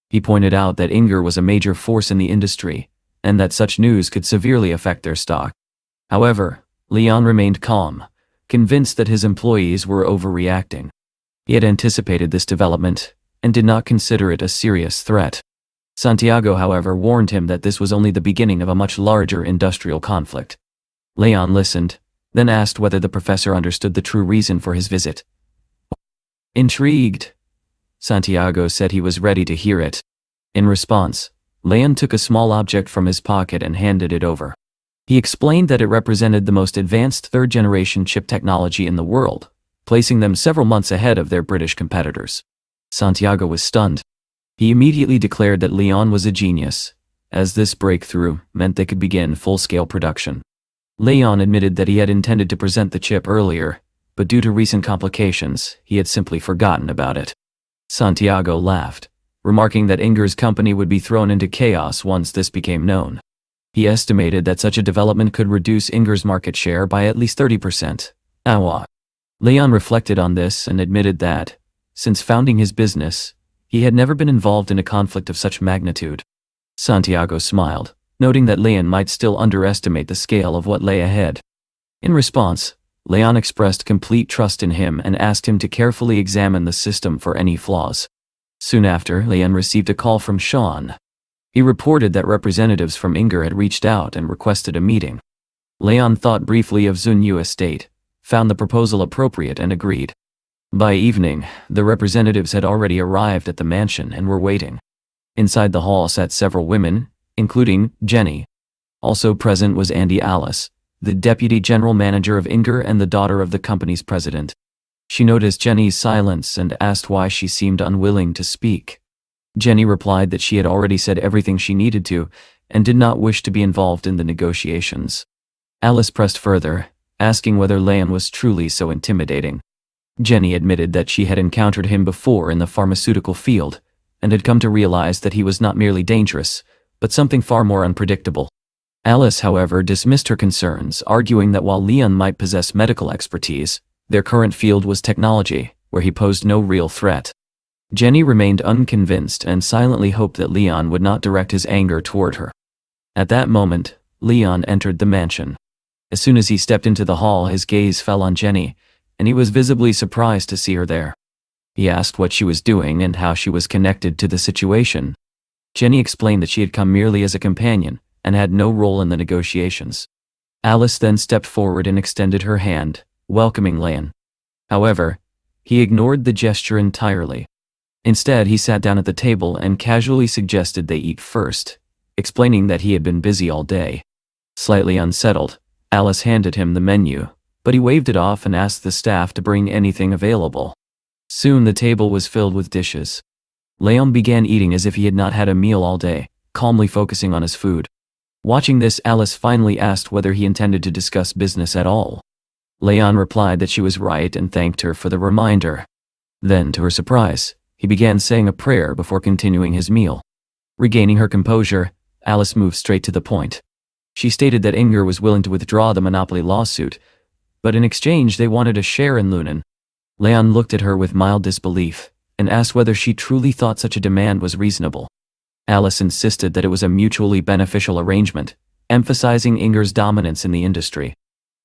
He pointed out that Inger was a major force in the industry, and that such news could severely affect their stock. However, Leon remained calm, convinced that his employees were overreacting. He had anticipated this development, and did not consider it a serious threat. Santiago, however, warned him that this was only the beginning of a much larger industrial conflict. Leon listened, then asked whether the professor understood the true reason for his visit. Intrigued, Santiago said he was ready to hear it. In response, Leon took a small object from his pocket and handed it over. He explained that it represented the most advanced third-generation chip technology in the world, placing them several months ahead of their British competitors. Santiago was stunned. He immediately declared that Leon was a genius, as this breakthrough meant they could begin full-scale production. Leon admitted that he had intended to present the chip earlier, but due to recent complications, he had simply forgotten about it. Santiago laughed, remarking that Inger's company would be thrown into chaos once this became known. He estimated that such a development could reduce Inger's market share by at least 30%. Manhwa. Leon reflected on this and admitted that, since founding his business, he had never been involved in a conflict of such magnitude. Santiago smiled, noting that Leon might still underestimate the scale of what lay ahead. In response, Leon expressed complete trust in him and asked him to carefully examine the system for any flaws. Soon after, Leon received a call from Sean. He reported that representatives from Inger had reached out and requested a meeting. Leon thought briefly of Zunyu Estate, found the proposal appropriate and agreed. By evening, the representatives had already arrived at the mansion and were waiting. Inside the hall sat several women, including Jenny. Also present was Andy Alice, the deputy general manager of Inger and the daughter of the company's president. She noticed Jenny's silence and asked why she seemed unwilling to speak. Jenny replied that she had already said everything she needed to and did not wish to be involved in the negotiations. Alice pressed further, asking whether Leon was truly so intimidating. Jenny admitted that she had encountered him before in the pharmaceutical field and had come to realize that he was not merely dangerous, but something far more unpredictable. Alice, however, dismissed her concerns, arguing that while Leon might possess medical expertise, their current field was technology, where he posed no real threat. Jenny remained unconvinced and silently hoped that Leon would not direct his anger toward her. At that moment, Leon entered the mansion. As soon as he stepped into the hall, his gaze fell on Jenny, and he was visibly surprised to see her there. He asked what she was doing and how she was connected to the situation. Jenny explained that she had come merely as a companion and had no role in the negotiations. Alice then stepped forward and extended her hand, welcoming Leon. However, he ignored the gesture entirely. Instead, he sat down at the table and casually suggested they eat first, explaining that he had been busy all day. Slightly unsettled, Alice handed him the menu, but he waved it off and asked the staff to bring anything available. Soon the table was filled with dishes. Leon began eating as if he had not had a meal all day, calmly focusing on his food. Watching this, Alice finally asked whether he intended to discuss business at all. Leon replied that she was right and thanked her for the reminder. Then, to her surprise, he began saying a prayer before continuing his meal. Regaining her composure, Alice moved straight to the point. She stated that Inger was willing to withdraw the monopoly lawsuit, but in exchange they wanted a share in Lunan. Leon looked at her with mild disbelief and asked whether she truly thought such a demand was reasonable. Alice insisted that it was a mutually beneficial arrangement, emphasizing Inger's dominance in the industry.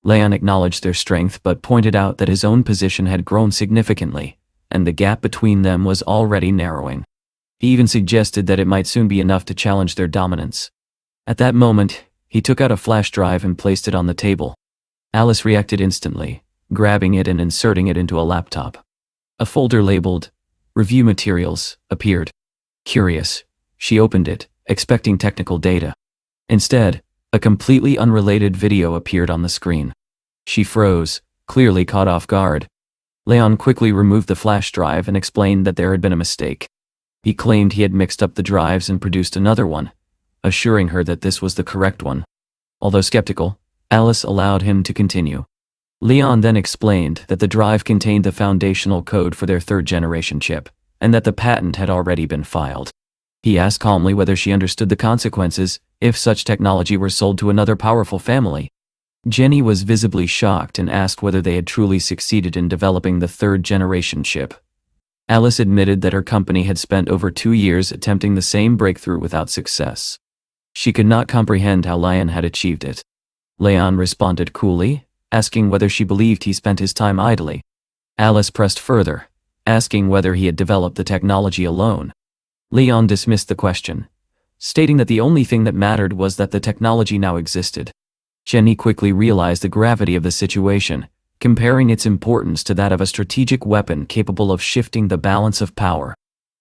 Leon acknowledged their strength but pointed out that his own position had grown significantly, and the gap between them was already narrowing. He even suggested that it might soon be enough to challenge their dominance. At that moment, he took out a flash drive and placed it on the table. Alice reacted instantly, grabbing it and inserting it into a laptop. A folder labeled "Review Materials" appeared. Curious, she opened it, expecting technical data. Instead, a completely unrelated video appeared on the screen. She froze, clearly caught off guard. Leon quickly removed the flash drive and explained that there had been a mistake. He claimed he had mixed up the drives and produced another one, assuring her that this was the correct one. Although skeptical, Alice allowed him to continue. Leon then explained that the drive contained the foundational code for their third-generation chip, and that the patent had already been filed. He asked calmly whether she understood the consequences if such technology were sold to another powerful family. Jenny was visibly shocked and asked whether they had truly succeeded in developing the third-generation chip. Alice admitted that her company had spent over 2 years attempting the same breakthrough without success. She could not comprehend how Leon had achieved it. Leon responded coolly, asking whether she believed he spent his time idly. Alice pressed further, asking whether he had developed the technology alone. Leon dismissed the question, stating that the only thing that mattered was that the technology now existed. Jenny quickly realized the gravity of the situation, comparing its importance to that of a strategic weapon capable of shifting the balance of power.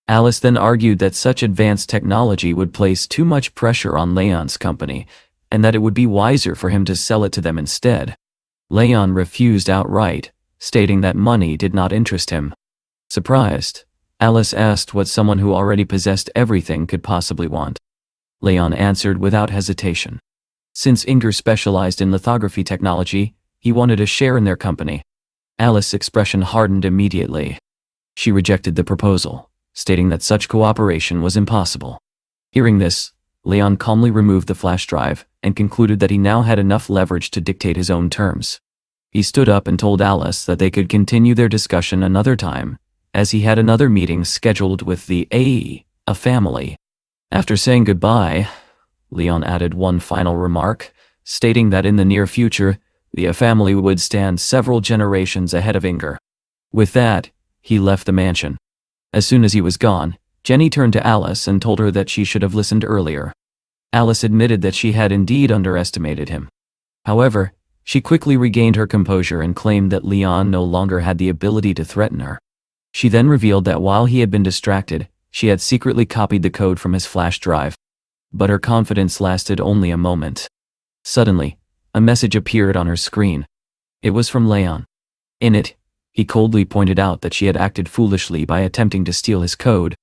Alice then argued that such advanced technology would place too much pressure on Leon's company, and that it would be wiser for him to sell it to them instead. Leon refused outright, stating that money did not interest him. Surprised, Alice asked what someone who already possessed everything could possibly want. Leon answered without hesitation. Since Inger specialized in lithography technology, he wanted a share in their company. Alice's expression hardened immediately. She rejected the proposal, stating that such cooperation was impossible. Hearing this, Leon calmly removed the flash drive and concluded that he now had enough leverage to dictate his own terms. He stood up and told Alice that they could continue their discussion another time, as he had another meeting scheduled with the a family. After saying goodbye, Leon added one final remark, stating that in the near future, the family would stand several generations ahead of Inger. With that, he left the mansion. As soon as he was gone, Jenny turned to Alice and told her that she should have listened earlier. Alice admitted that she had indeed underestimated him. However, she quickly regained her composure and claimed that Leon no longer had the ability to threaten her. She then revealed that while he had been distracted, she had secretly copied the code from his flash drive. But her confidence lasted only a moment. Suddenly, a message appeared on her screen. It was from Leon. In it, he coldly pointed out that she had acted foolishly by attempting to steal his code.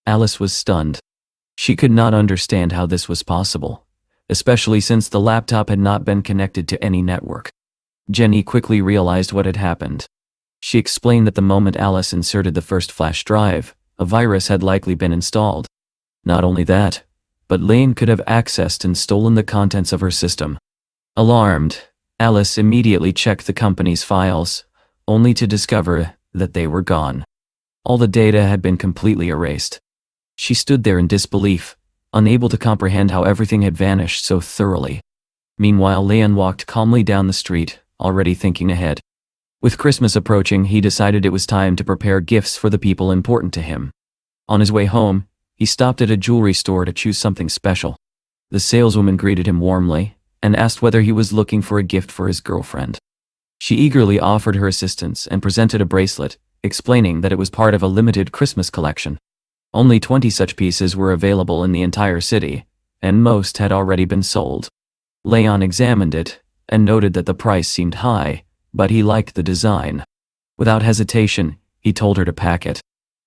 Alice was stunned. She could not understand how this was possible, especially since the laptop had not been connected to any network. Jenny quickly realized what had happened. She explained that the moment Alice inserted the first flash drive, a virus had likely been installed. Not only that, but Leon could have accessed and stolen the contents of her system. Alarmed, Alice immediately checked the company's files, only to discover that they were gone. All the data had been completely erased. She stood there in disbelief, unable to comprehend how everything had vanished so thoroughly. Meanwhile, Leon walked calmly down the street, already thinking ahead. With Christmas approaching, he decided it was time to prepare gifts for the people important to him. On his way home, he stopped at a jewelry store to choose something special. The saleswoman greeted him warmly and asked whether he was looking for a gift for his girlfriend. She eagerly offered her assistance and presented a bracelet, explaining that it was part of a limited Christmas collection. Only 20 such pieces were available in the entire city, and most had already been sold. Leon examined it and noted that the price seemed high, but he liked the design. Without hesitation, he told her to pack it.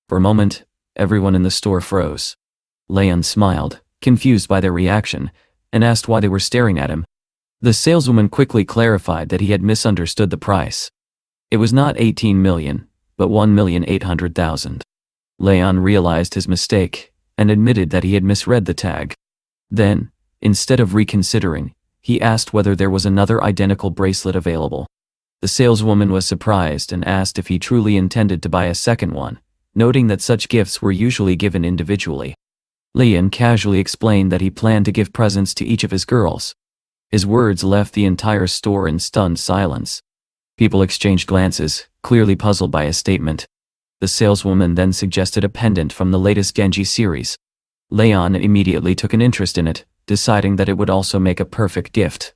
For a moment, everyone in the store froze. Leon smiled, confused by their reaction, and asked why they were staring at him. The saleswoman quickly clarified that he had misunderstood the price. It was not 18 million, but 1,800,000. Leon realized his mistake and admitted that he had misread the tag. Then, instead of reconsidering, he asked whether there was another identical bracelet available. The saleswoman was surprised and asked if he truly intended to buy a second one, noting that such gifts were usually given individually. Leon casually explained that he planned to give presents to each of his girls. His words left the entire store in stunned silence. People exchanged glances, clearly puzzled by his statement. The saleswoman then suggested a pendant from the latest Genji series. Leon immediately took an interest in it, deciding that it would also make a perfect gift.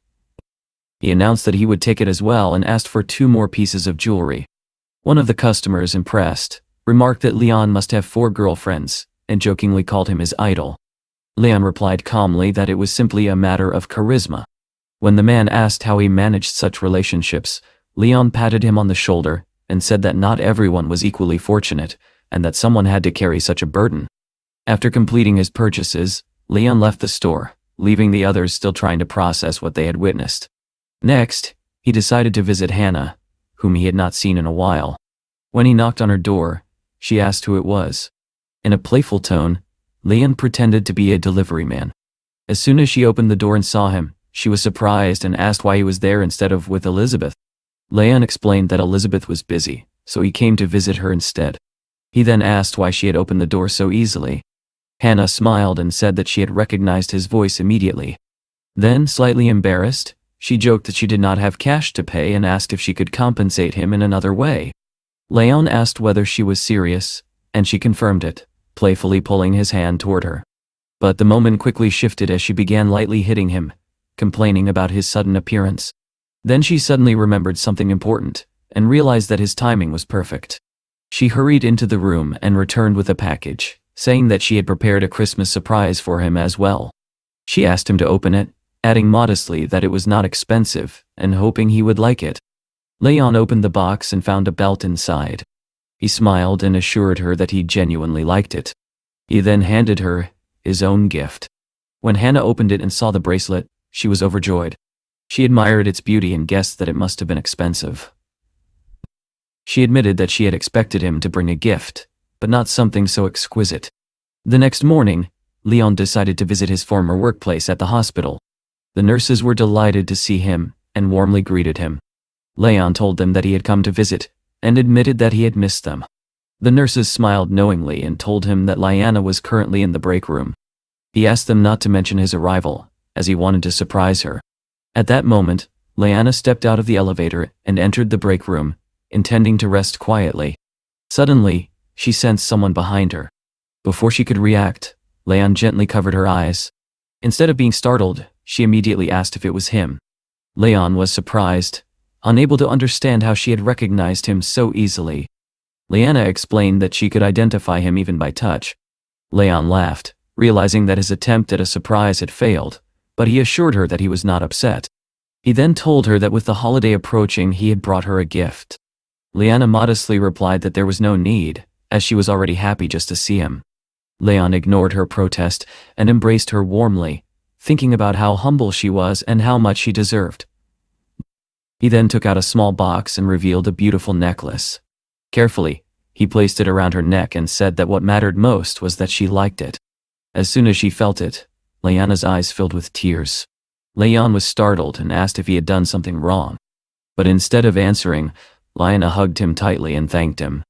He announced that he would take it as well and asked for 2 more pieces of jewelry. One of the customers, impressed, remarked that Leon must have 4 girlfriends, and jokingly called him his idol. Leon replied calmly that it was simply a matter of charisma. When the man asked how he managed such relationships, Leon patted him on the shoulder and said that not everyone was equally fortunate, and that someone had to carry such a burden. After completing his purchases, Leon left the store, leaving the others still trying to process what they had witnessed. Next, he decided to visit Hannah, whom he had not seen in a while. When he knocked on her door, she asked who it was. In a playful tone, Leon pretended to be a delivery man. As soon as she opened the door and saw him, she was surprised and asked why he was there instead of with Elizabeth. Leon explained that Elizabeth was busy, so he came to visit her instead. He then asked why she had opened the door so easily. Hannah smiled and said that she had recognized his voice immediately. Then, slightly embarrassed, she joked that she did not have cash to pay and asked if she could compensate him in another way. Leon asked whether she was serious, and she confirmed it, playfully pulling his hand toward her. But the moment quickly shifted as she began lightly hitting him, complaining about his sudden appearance. Then she suddenly remembered something important, and realized that his timing was perfect. She hurried into the room and returned with a package, saying that she had prepared a Christmas surprise for him as well. She asked him to open it, adding modestly that it was not expensive, and hoping he would like it. Leon opened the box and found a belt inside. He smiled and assured her that he genuinely liked it. He then handed her his own gift. When Hannah opened it and saw the bracelet, she was overjoyed. She admired its beauty and guessed that it must have been expensive. She admitted that she had expected him to bring a gift, but not something so exquisite. The next morning, Leon decided to visit his former workplace at the hospital. The nurses were delighted to see him and warmly greeted him. Leon told them that he had come to visit and admitted that he had missed them. The nurses smiled knowingly and told him that Liana was currently in the break room. He asked them not to mention his arrival, as he wanted to surprise her. At that moment, Liana stepped out of the elevator and entered the break room, intending to rest quietly. Suddenly, she sensed someone behind her. Before she could react, Leon gently covered her eyes. Instead of being startled, she immediately asked if it was him. Leon was surprised, unable to understand how she had recognized him so easily. Liana explained that she could identify him even by touch. Leon laughed, realizing that his attempt at a surprise had failed, but he assured her that he was not upset. He then told her that with the holiday approaching he had brought her a gift. Liana modestly replied that there was no need, as she was already happy just to see him. Leon ignored her protest and embraced her warmly, thinking about how humble she was and how much she deserved. He then took out a small box and revealed a beautiful necklace. Carefully, he placed it around her neck and said that what mattered most was that she liked it. As soon as she felt it, Liana's eyes filled with tears. Leon was startled and asked if he had done something wrong. But instead of answering, Liana hugged him tightly and thanked him.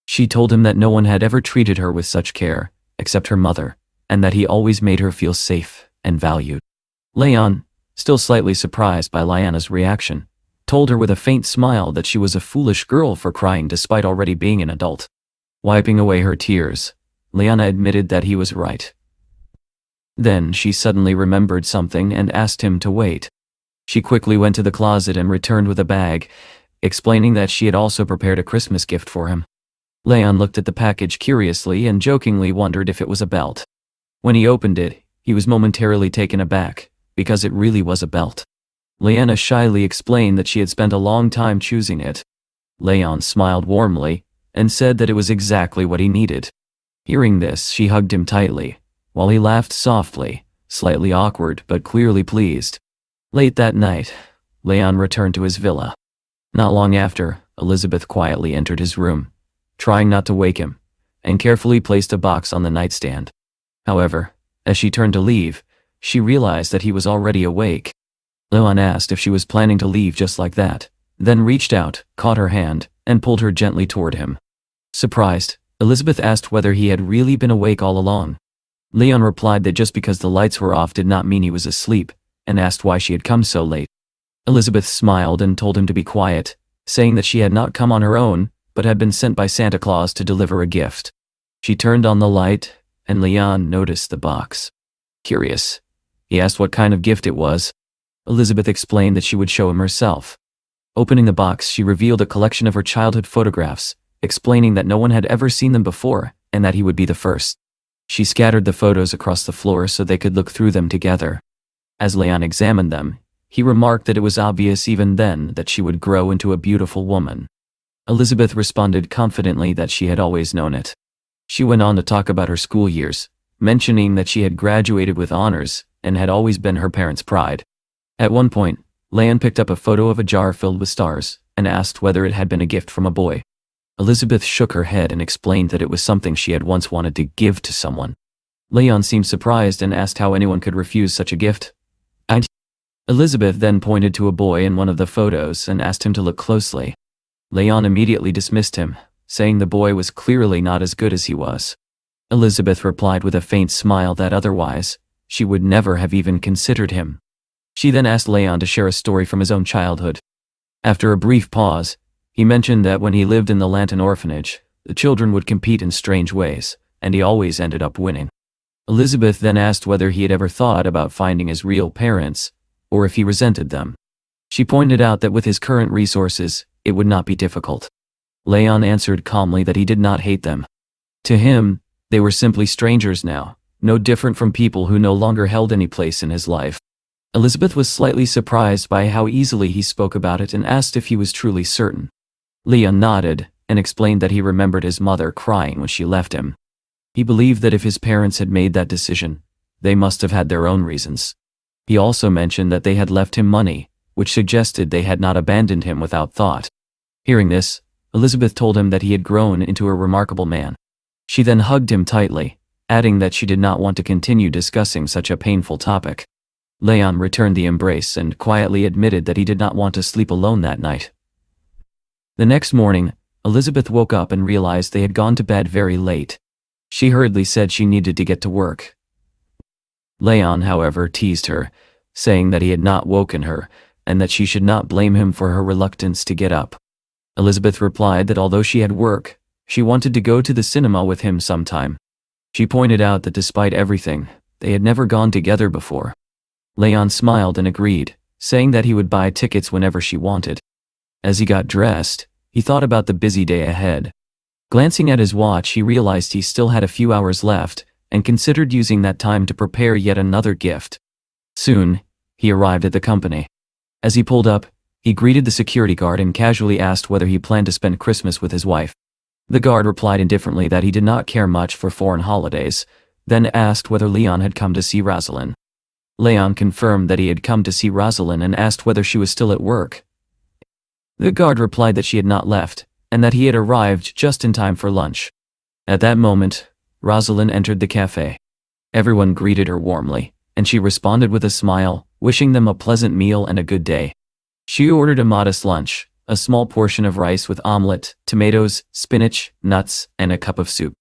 She told him that no one had ever treated her with such care, except her mother, and that he always made her feel safe and valued. Leon, still slightly surprised by Liana's reaction, told her with a faint smile that she was a foolish girl for crying despite already being an adult. Wiping away her tears, Liana admitted that he was right. Then she suddenly remembered something and asked him to wait. She quickly went to the closet and returned with a bag, explaining that she had also prepared a Christmas gift for him. Leon looked at the package curiously and jokingly wondered if it was a belt. When he opened it, he was momentarily taken aback, because it really was a belt. Liana shyly explained that she had spent a long time choosing it. Leon smiled warmly and said that it was exactly what he needed. Hearing this, she hugged him tightly, while he laughed softly, slightly awkward but clearly pleased. Late that night, Leon returned to his villa. Not long after, Elizabeth quietly entered his room, trying not to wake him, and carefully placed a box on the nightstand. However, as she turned to leave, she realized that he was already awake. Leon asked if she was planning to leave just like that, then reached out, caught her hand, and pulled her gently toward him. Surprised, Elizabeth asked whether he had really been awake all along. Leon replied that just because the lights were off did not mean he was asleep, and asked why she had come so late. Elizabeth smiled and told him to be quiet, saying that she had not come on her own, but had been sent by Santa Claus to deliver a gift. She turned on the light, and Leon noticed the box. Curious, he asked what kind of gift it was. Elizabeth explained that she would show him herself. Opening the box, she revealed a collection of her childhood photographs, explaining that no one had ever seen them before, and that he would be the first. She scattered the photos across the floor so they could look through them together. As Leon examined them, he remarked that it was obvious even then that she would grow into a beautiful woman. Elizabeth responded confidently that she had always known it. She went on to talk about her school years, mentioning that she had graduated with honors and had always been her parents' pride. At one point, Leon picked up a photo of a jar filled with stars and asked whether it had been a gift from a boy. Elizabeth shook her head and explained that it was something she had once wanted to give to someone. Leon seemed surprised and asked how anyone could refuse such a gift. Elizabeth then pointed to a boy in one of the photos and asked him to look closely. Leon immediately dismissed him, saying the boy was clearly not as good as he was. Elizabeth replied with a faint smile that otherwise, she would never have even considered him. She then asked Leon to share a story from his own childhood. After a brief pause, He mentioned that when he lived in the Lantern orphanage, the children would compete in strange ways, and he always ended up winning. Elizabeth then asked whether he had ever thought about finding his real parents, or if he resented them. She pointed out that with his current resources, it would not be difficult. Leon answered calmly that he did not hate them. To him, they were simply strangers now, no different from people who no longer held any place in his life. Elizabeth was slightly surprised by how easily he spoke about it and asked if he was truly certain. Leon nodded and explained that he remembered his mother crying when she left him. He believed that if his parents had made that decision, they must have had their own reasons. He also mentioned that they had left him money, which suggested they had not abandoned him without thought. Hearing this, Elizabeth told him that he had grown into a remarkable man. She then hugged him tightly, adding that she did not want to continue discussing such a painful topic. Leon returned the embrace and quietly admitted that he did not want to sleep alone that night. The next morning, Elizabeth woke up and realized they had gone to bed very late. She hurriedly said she needed to get to work. Leon, however, teased her, saying that he had not woken her, and that she should not blame him for her reluctance to get up. Elizabeth replied that although she had work, she wanted to go to the cinema with him sometime. She pointed out that despite everything, they had never gone together before. Leon smiled and agreed, saying that he would buy tickets whenever she wanted. As he got dressed, he thought about the busy day ahead. Glancing at his watch, he realized he still had a few hours left, and considered using that time to prepare yet another gift. Soon, he arrived at the company. As he pulled up, he greeted the security guard and casually asked whether he planned to spend Christmas with his wife. The guard replied indifferently that he did not care much for foreign holidays, then asked whether Leon had come to see Rosalind. Leon confirmed that he had come to see Rosalind and asked whether she was still at work. The guard replied that she had not left, and that he had arrived just in time for lunch. At that moment, Rosalind entered the cafe. Everyone greeted her warmly, and she responded with a smile, wishing them a pleasant meal and a good day. She ordered a modest lunch, a small portion of rice with omelette, tomatoes, spinach, nuts, and a cup of soup.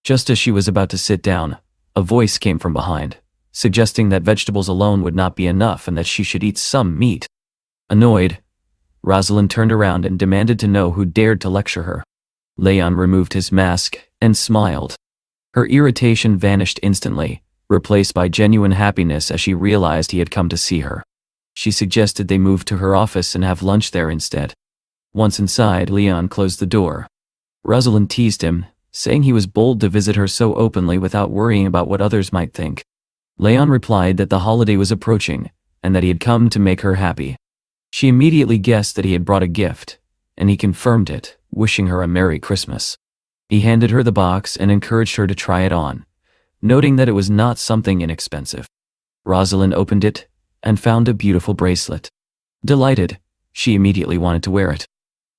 Just as she was about to sit down, a voice came from behind, suggesting that vegetables alone would not be enough and that she should eat some meat. Annoyed, Rosalind turned around and demanded to know who dared to lecture her. Leon removed his mask and smiled. Her irritation vanished instantly, replaced by genuine happiness as she realized he had come to see her. She suggested they move to her office and have lunch there instead. Once inside, Leon closed the door. Rosalind teased him, saying he was bold to visit her so openly without worrying about what others might think. Leon replied that the holiday was approaching, and that he had come to make her happy. She immediately guessed that he had brought a gift, and he confirmed it, wishing her a Merry Christmas. He handed her the box and encouraged her to try it on, noting that it was not something inexpensive. Rosalind opened it and found a beautiful bracelet. Delighted, she immediately wanted to wear it.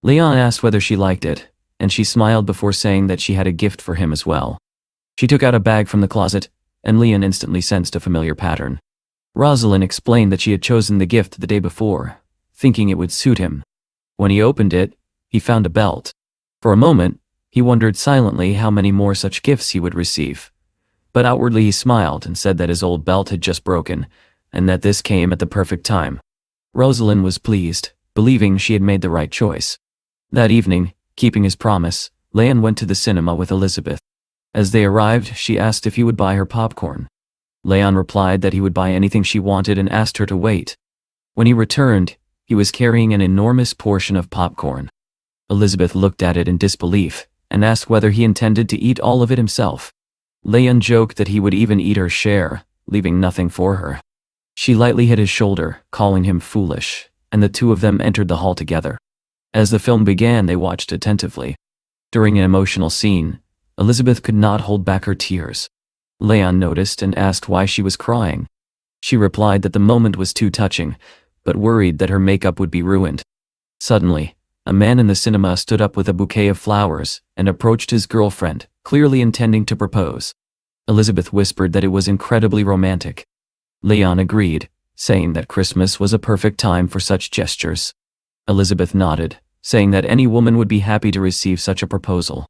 Leon asked whether she liked it, and she smiled before saying that she had a gift for him as well. She took out a bag from the closet, and Leon instantly sensed a familiar pattern. Rosalind explained that she had chosen the gift the day before, thinking it would suit him. When he opened it, he found a belt. For a moment, he wondered silently how many more such gifts he would receive. But outwardly he smiled and said that his old belt had just broken, and that this came at the perfect time. Rosalind was pleased, believing she had made the right choice. That evening, keeping his promise, Leon went to the cinema with Elizabeth. As they arrived, she asked if he would buy her popcorn. Leon replied that he would buy anything she wanted and asked her to wait. When he returned, he was carrying an enormous portion of popcorn. Elizabeth looked at it in disbelief and asked whether he intended to eat all of it himself. Leon joked that he would even eat her share, leaving nothing for her. She lightly hit his shoulder, calling him foolish, and the two of them entered the hall together. As the film began, they watched attentively. During an emotional scene, Elizabeth could not hold back her tears. Leon noticed and asked why she was crying. She replied that the moment was too touching, but worried that her makeup would be ruined. Suddenly, a man in the cinema stood up with a bouquet of flowers and approached his girlfriend, clearly intending to propose. Elizabeth whispered that it was incredibly romantic. Leon agreed, saying that Christmas was a perfect time for such gestures. Elizabeth nodded, saying that any woman would be happy to receive such a proposal.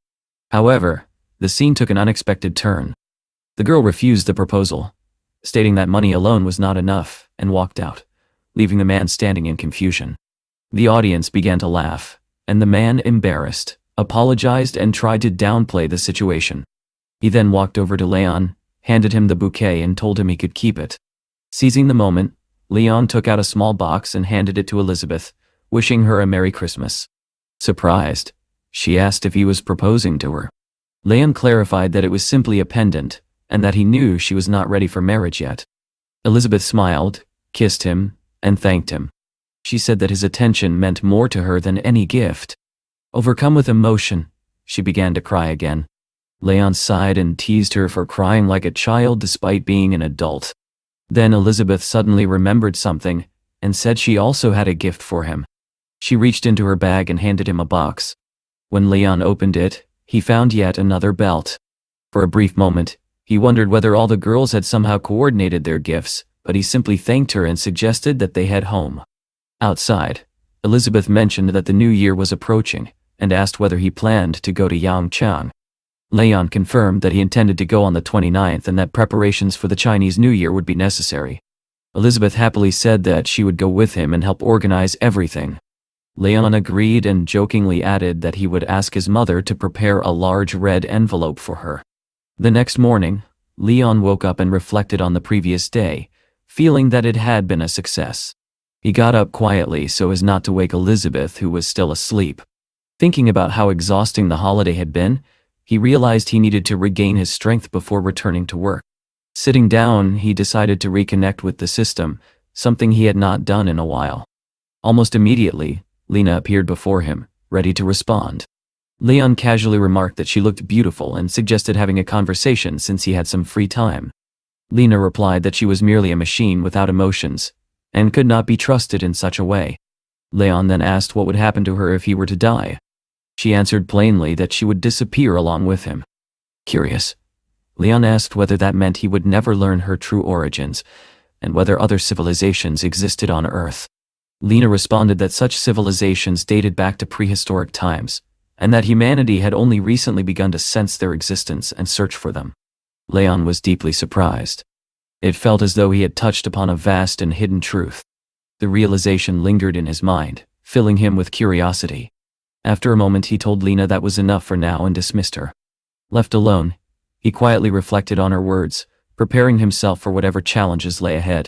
However, the scene took an unexpected turn. The girl refused the proposal, stating that money alone was not enough, and walked out, leaving the man standing in confusion. The audience began to laugh, And the man, embarrassed, apologized and tried to downplay the situation. He then walked over to Leon, handed him the bouquet and told him he could keep it. Seizing the moment, Leon took out a small box and handed it to Elizabeth, wishing her a Merry Christmas. Surprised, she asked if he was proposing to her. Leon clarified that it was simply a pendant, and that he knew she was not ready for marriage yet. Elizabeth smiled, kissed him, and thanked him. She said that his attention meant more to her than any gift. Overcome with emotion, she began to cry again. Leon sighed and teased her for crying like a child despite being an adult. Then Elizabeth suddenly remembered something, and said she also had a gift for him. She reached into her bag and handed him a box. When Leon opened it, he found yet another belt. For a brief moment, he wondered whether all the girls had somehow coordinated their gifts, but he simply thanked her and suggested that they head home. Outside, Elizabeth mentioned that the new year was approaching, and asked whether he planned to go to Yangchang. Leon confirmed that he intended to go on the 29th and that preparations for the Chinese New Year would be necessary. Elizabeth happily said that she would go with him and help organize everything. Leon agreed and jokingly added that he would ask his mother to prepare a large red envelope for her. The next morning, Leon woke up and reflected on the previous day, feeling that it had been a success. He got up quietly so as not to wake Elizabeth, who was still asleep. Thinking about how exhausting the holiday had been, he realized he needed to regain his strength before returning to work. Sitting down, he decided to reconnect with the system, something he had not done in a while. Almost immediately, Lena appeared before him, ready to respond. Leon casually remarked that she looked beautiful and suggested having a conversation since he had some free time. Lena replied that she was merely a machine without emotions, and could not be trusted in such a way. Leon then asked what would happen to her if he were to die. She answered plainly that she would disappear along with him. Curious, Leon asked whether that meant he would never learn her true origins, and whether other civilizations existed on Earth. Lena responded that such civilizations dated back to prehistoric times, and that humanity had only recently begun to sense their existence and search for them. Leon was deeply surprised. It felt as though he had touched upon a vast and hidden truth. The realization lingered in his mind, filling him with curiosity. After a moment, he told Lena that was enough for now and dismissed her. Left alone, he quietly reflected on her words, preparing himself for whatever challenges lay ahead.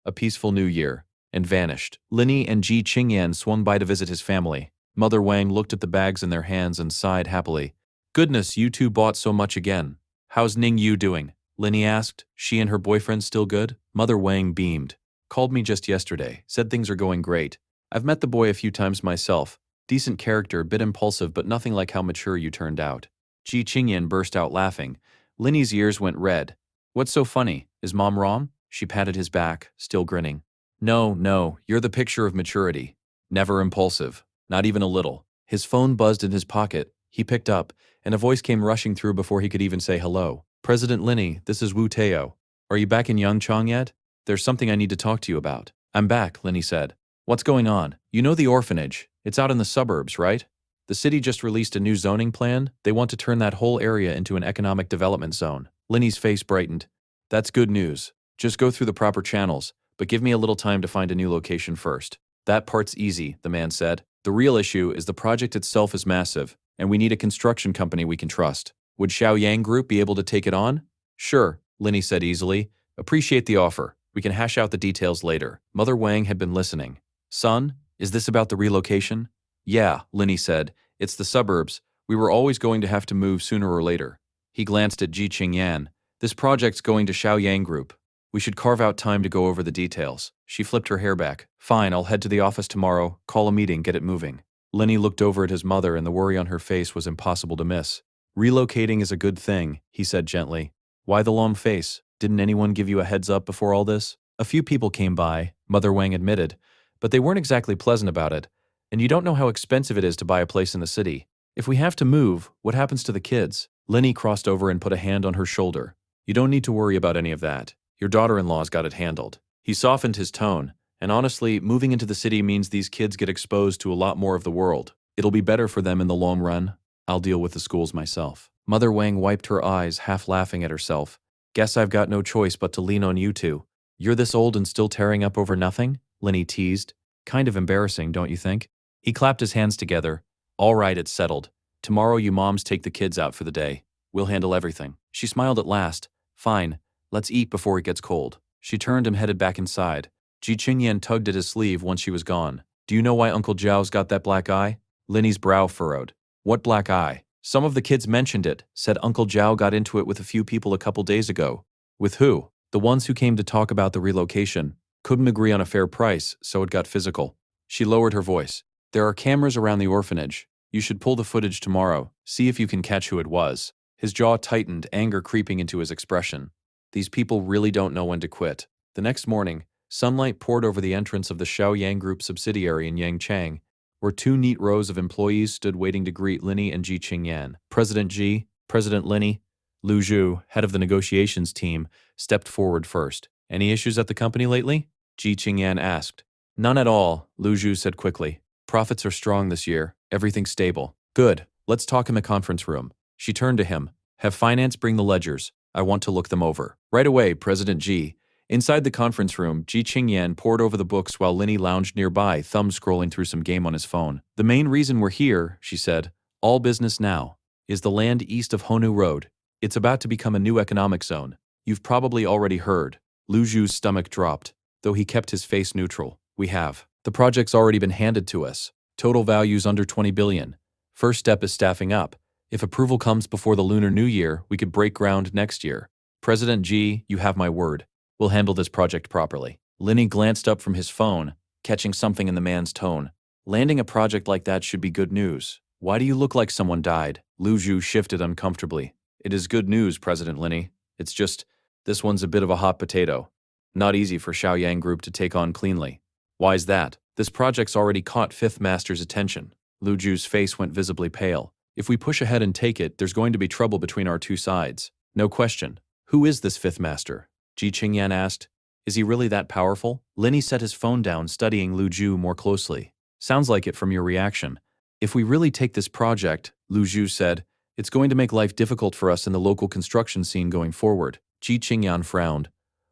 A peaceful new year, and vanished. Linny and Ji Qingyan swung by to visit his family. Mother Wang looked at the bags in their hands and sighed happily. Goodness, you two bought so much again. How's Ning Yu doing? Linny asked. She and her boyfriend still good? Mother Wang beamed. Called me just yesterday, said things are going great. I've met the boy a few times myself. Decent character, bit impulsive, but nothing like how mature you turned out. Ji Qingyan burst out laughing. Linny's ears went red. What's so funny? Is Mom wrong? She patted his back, still grinning. No, you're the picture of maturity. Never impulsive. Not even a little. His phone buzzed in his pocket. He picked up, and a voice came rushing through before he could even say hello. President Linny, this is Wu Teo. Are you back in Yangchang yet? There's something I need to talk to you about. I'm back, Linny said. What's going on? You know the orphanage. It's out in the suburbs, right? The city just released a new zoning plan. They want to turn that whole area into an economic development zone. Linny's face brightened. That's good news. Just go through the proper channels, but give me a little time to find a new location first. That part's easy, the man said. The real issue is the project itself is massive, and we need a construction company we can trust. Would Xiaoyang Group be able to take it on? Sure, Linny said easily. Appreciate the offer. We can hash out the details later. Mother Wang had been listening. Son, is this about the relocation? Yeah, Linny said. It's the suburbs. We were always going to have to move sooner or later. He glanced at Ji Qingyan. This project's going to Xiaoyang Group. We should carve out time to go over the details. She flipped her hair back. Fine, I'll head to the office tomorrow, call a meeting, get it moving. Linny looked over at his mother, and the worry on her face was impossible to miss. Relocating is a good thing, he said gently. Why the long face? Didn't anyone give you a heads up before all this? A few people came by, Mother Wang admitted, but they weren't exactly pleasant about it. And you don't know how expensive it is to buy a place in the city. If we have to move, what happens to the kids? Linny crossed over and put a hand on her shoulder. You don't need to worry about any of that. Your daughter-in-law's got it handled. He softened his tone, and honestly, moving into the city means these kids get exposed to a lot more of the world. It'll be better for them in the long run. I'll deal with the schools myself. Mother Wang wiped her eyes, half laughing at herself. Guess I've got no choice but to lean on you two. You're this old and still tearing up over nothing? Linny teased. Kind of embarrassing, don't you think? He clapped his hands together. All right, it's settled. Tomorrow you moms take the kids out for the day. We'll handle everything. She smiled at last. Fine, let's eat before it gets cold. She turned and headed back inside. Ji Qingyan tugged at his sleeve once she was gone. Do you know why Uncle Zhao's got that black eye? Linny's brow furrowed. What black eye? Some of the kids mentioned it, said Uncle Zhao got into it with a few people a couple days ago. With who? The ones who came to talk about the relocation. Couldn't agree on a fair price, so it got physical. She lowered her voice. There are cameras around the orphanage. You should pull the footage tomorrow, see if you can catch who it was. His jaw tightened, anger creeping into his expression. These people really don't know when to quit. The next morning, sunlight poured over the entrance of the Xiaoyang Group subsidiary in Yangchang, where two neat rows of employees stood waiting to greet Linny and Ji Qingyan. President Ji, President Linny, Lu Zhu, head of the negotiations team, stepped forward first. Any issues at the company lately? Ji Qingyan asked. None at all, Lu Zhu said quickly. Profits are strong this year. Everything's stable. Good. Let's talk in the conference room. She turned to him. Have finance bring the ledgers. I want to look them over. Right away, President Ji. Inside the conference room, Ji Qingyan pored over the books while Linny lounged nearby, thumb scrolling through some game on his phone. The main reason we're here, she said, all business now, is the land east of Honu Road. It's about to become a new economic zone. You've probably already heard. Lu Zhu's stomach dropped, though he kept his face neutral. We have. The project's already been handed to us. Total value's under 20 billion. First step is staffing up. If approval comes before the Lunar New Year, we could break ground next year. President Ji, you have my word. We'll handle this project properly. Linny glanced up from his phone, catching something in the man's tone. Landing a project like that should be good news. Why do you look like someone died? Lu Zhu shifted uncomfortably. It is good news, President Linny. It's just, this one's a bit of a hot potato. Not easy for Xiaoyang Group to take on cleanly. Why's that? This project's already caught Fifth Master's attention. Lu Zhu's face went visibly pale. If we push ahead and take it, there's going to be trouble between our two sides. No question. Who is this Fifth Master? Ji Qingyan asked. Is he really that powerful? Linny set his phone down, studying Lu Zhu more closely. Sounds like it from your reaction. If we really take this project, Lu Zhu said, it's going to make life difficult for us in the local construction scene going forward. Ji Qingyan frowned.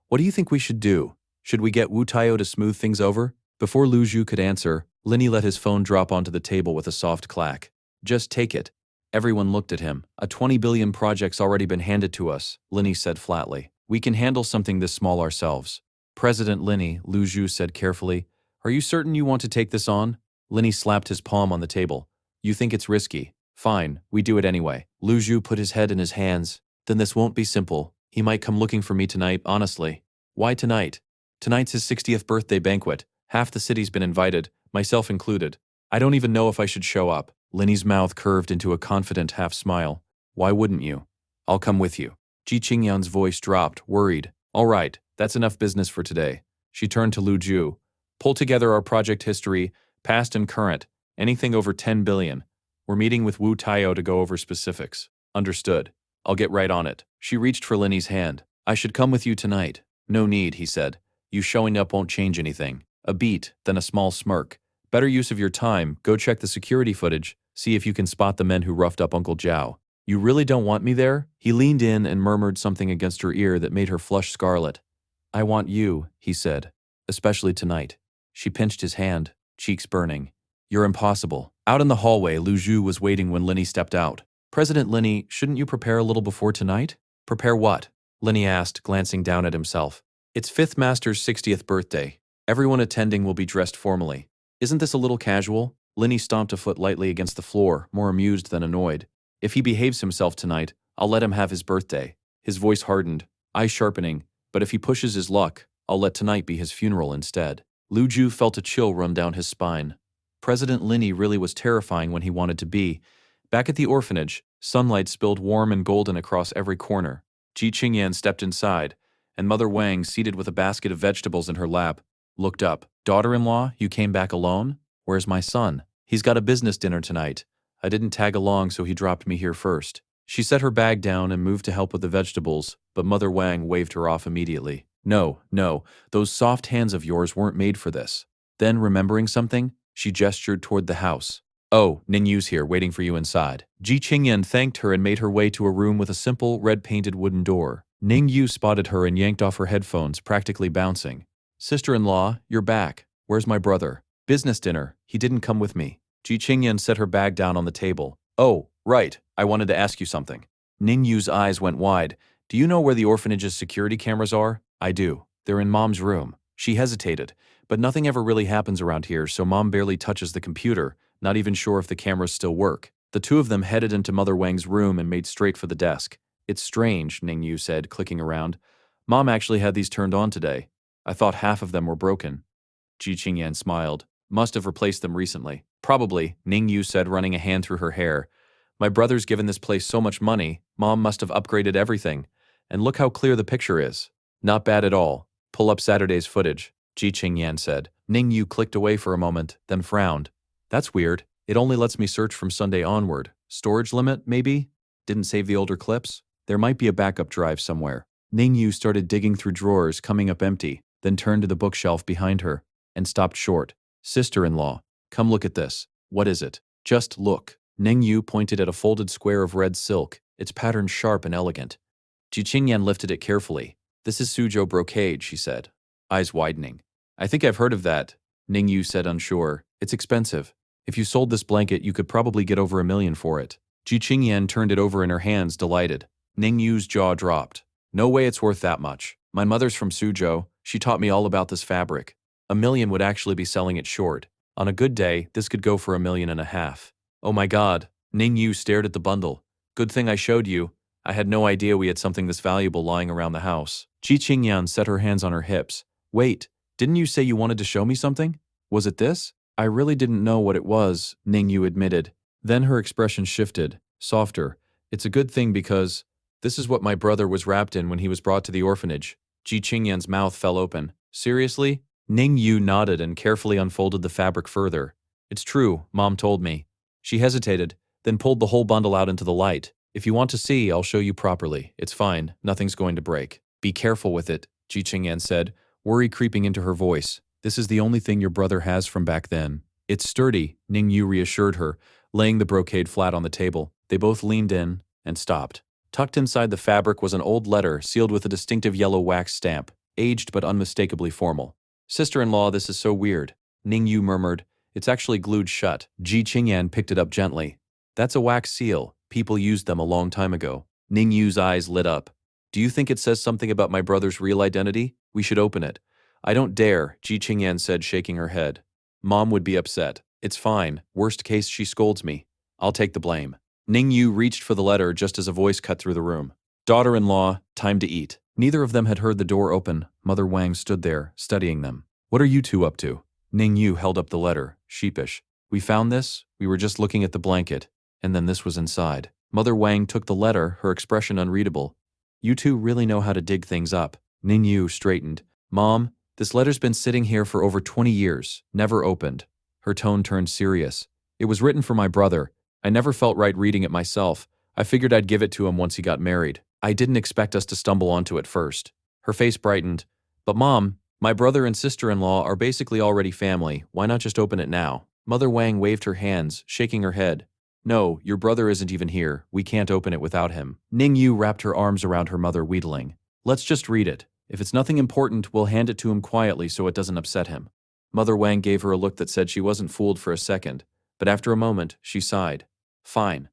What do you think we should do? Should we get Wu Taiyou to smooth things over? Before Lu Zhu could answer, Linny let his phone drop onto the table with a soft clack. Just take it. Everyone looked at him. A 20 billion project's already been handed to us, Linny said flatly. We can handle something this small ourselves. President Linny, Lu Zhu said carefully, are you certain you want to take this on? Linny slapped his palm on the table. You think it's risky? Fine, we do it anyway. Lu Zhu put his head in his hands. Then this won't be simple. He might come looking for me tonight, honestly. Why tonight? Tonight's his 60th birthday banquet. Half the city's been invited, myself included. I don't even know if I should show up. Linny's mouth curved into a confident half-smile. Why wouldn't you? I'll come with you. Ji Qingyan's voice dropped, worried. All right, that's enough business for today. She turned to Lu Zhu. Pull together our project history, past and current, anything over 10 billion. We're meeting with Wu Taiyou to go over specifics. Understood. I'll get right on it. She reached for Linny's hand. I should come with you tonight. No need, he said. You showing up won't change anything. A beat, then a small smirk. Better use of your time, go check the security footage, see if you can spot the men who roughed up Uncle Zhao. You really don't want me there? He leaned in and murmured something against her ear that made her flush scarlet. I want you, he said, especially tonight. She pinched his hand, cheeks burning. You're impossible. Out in the hallway, Lu Zhu was waiting when Linny stepped out. President Linny, shouldn't you prepare a little before tonight? Prepare what? Linny asked, glancing down at himself. It's Fifth Master's 60th birthday. Everyone attending will be dressed formally. Isn't this a little casual? Linny stomped a foot lightly against the floor, more amused than annoyed. If he behaves himself tonight, I'll let him have his birthday. His voice hardened, eyes sharpening, but if he pushes his luck, I'll let tonight be his funeral instead. Lu Zhu felt a chill run down his spine. President Linny really was terrifying when he wanted to be. Back at the orphanage, sunlight spilled warm and golden across every corner. Ji Qingyan stepped inside, and Mother Wang, seated with a basket of vegetables in her lap, looked up. Daughter-in-law, you came back alone? Where's my son? He's got a business dinner tonight. I didn't tag along, so he dropped me here first. She set her bag down and moved to help with the vegetables, but Mother Wang waved her off immediately. No, those soft hands of yours weren't made for this. Then, remembering something, she gestured toward the house. Oh, Ningyu's here, waiting for you inside. Ji Qingyan thanked her and made her way to a room with a simple, red-painted wooden door. Ningyu spotted her and yanked off her headphones, practically bouncing. Sister-in-law, you're back. Where's my brother? Business dinner. He didn't come with me. Ji Qingyan set her bag down on the table. Oh, right, I wanted to ask you something. Ning Yu's eyes went wide. Do you know where the orphanage's security cameras are? I do. They're in Mom's room. She hesitated. But nothing ever really happens around here, so Mom barely touches the computer, not even sure if the cameras still work. The two of them headed into Mother Wang's room and made straight for the desk. It's strange, Ning Yu said, clicking around. Mom actually had these turned on today. I thought half of them were broken. Ji Qingyan smiled. Must have replaced them recently. Probably, Ning Yu said, running a hand through her hair. My brother's given this place so much money, Mom must have upgraded everything. And look how clear the picture is. Not bad at all. Pull up Saturday's footage, Ji Qingyan said. Ning Yu clicked away for a moment, then frowned. That's weird. It only lets me search from Sunday onward. Storage limit, maybe? Didn't save the older clips? There might be a backup drive somewhere. Ning Yu started digging through drawers, coming up empty, then turned to the bookshelf behind her, and stopped short. Sister-in-law, come look at this. What is it? Just look. Ning Yu pointed at a folded square of red silk, its pattern sharp and elegant. Ji Qingyan lifted it carefully. This is Suzhou brocade, she said, eyes widening. I think I've heard of that, Ning Yu said, unsure. It's expensive. If you sold this blanket, you could probably get over $1 million for it. Ji Qingyan turned it over in her hands, delighted. Ning Yu's jaw dropped. No way it's worth that much. My mother's from Suzhou. She taught me all about this fabric. $1 million would actually be selling it short. On a good day, this could go for $1.5 million. Oh my God. Ning Yu stared at the bundle. Good thing I showed you. I had no idea we had something this valuable lying around the house. Ji Qingyan set her hands on her hips. Wait, didn't you say you wanted to show me something? Was it this? I really didn't know what it was, Ning Yu admitted. Then her expression shifted, softer. It's a good thing because this is what my brother was wrapped in when he was brought to the orphanage. Ji Qingyan's mouth fell open. Seriously? Ning Yu nodded and carefully unfolded the fabric further. It's true, Mom told me. She hesitated, then pulled the whole bundle out into the light. If you want to see, I'll show you properly. It's fine. Nothing's going to break. Be careful with it, Ji Qingyan said, worry creeping into her voice. This is the only thing your brother has from back then. It's sturdy, Ning Yu reassured her, laying the brocade flat on the table. They both leaned in and stopped. Tucked inside the fabric was an old letter sealed with a distinctive yellow wax stamp, aged but unmistakably formal. Sister-in-law, this is so weird, Ning Yu murmured. It's actually glued shut. Ji Qingyan picked it up gently. That's a wax seal. People used them a long time ago. Ning Yu's eyes lit up. Do you think it says something about my brother's real identity? We should open it. I don't dare, Ji Qingyan said, shaking her head. Mom would be upset. It's fine. Worst case, she scolds me. I'll take the blame. Ning Yu reached for the letter just as a voice cut through the room. Daughter-in-law, time to eat. Neither of them had heard the door open. Mother Wang stood there, studying them. What are you two up to? Ning Yu held up the letter, sheepish. We found this. We were just looking at the blanket. And then this was inside. Mother Wang took the letter, her expression unreadable. You two really know how to dig things up. Ning Yu straightened. Mom, this letter's been sitting here for over 20 years, never opened. Her tone turned serious. It was written for my brother. I never felt right reading it myself. I figured I'd give it to him once he got married. I didn't expect us to stumble onto it first. Her face brightened. But Mom, my brother and sister-in-law are basically already family. Why not just open it now? Mother Wang waved her hands, shaking her head. No, your brother isn't even here. We can't open it without him. Ning Yu wrapped her arms around her mother, wheedling. Let's just read it. If it's nothing important, we'll hand it to him quietly so it doesn't upset him. Mother Wang gave her a look that said she wasn't fooled for a second, but after a moment, she sighed. Fine.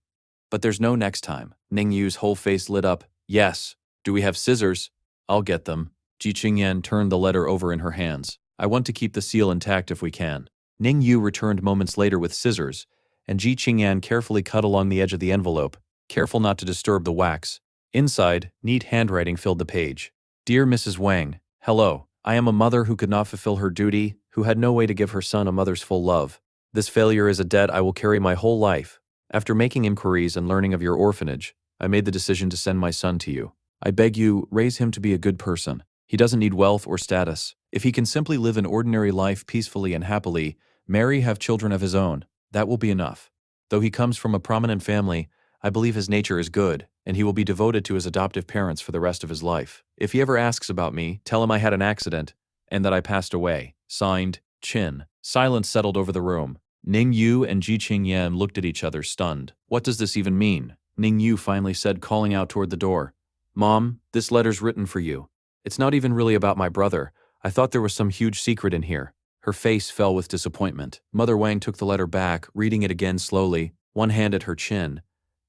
But there's no next time. Ning Yu's whole face lit up. Yes. Do we have scissors? I'll get them. Ji Qingyan turned the letter over in her hands. I want to keep the seal intact if we can. Ning Yu returned moments later with scissors, and Ji Qingyan carefully cut along the edge of the envelope, careful not to disturb the wax. Inside, neat handwriting filled the page. Dear Mrs. Wang, hello. I am a mother who could not fulfill her duty, who had no way to give her son a mother's full love. This failure is a debt I will carry my whole life. After making inquiries and learning of your orphanage, I made the decision to send my son to you. I beg you, raise him to be a good person. He doesn't need wealth or status. If he can simply live an ordinary life peacefully and happily, marry, have children of his own, that will be enough. Though he comes from a prominent family, I believe his nature is good, and he will be devoted to his adoptive parents for the rest of his life. If he ever asks about me, tell him I had an accident, and that I passed away. Signed, Chin. Silence settled over the room. Ning Yu and Ji Qingyan looked at each other, stunned. What does this even mean? Ning Yu finally said, calling out toward the door. Mom, this letter's written for you. It's not even really about my brother. I thought there was some huge secret in here. Her face fell with disappointment. Mother Wang took the letter back, reading it again slowly, one hand at her chin.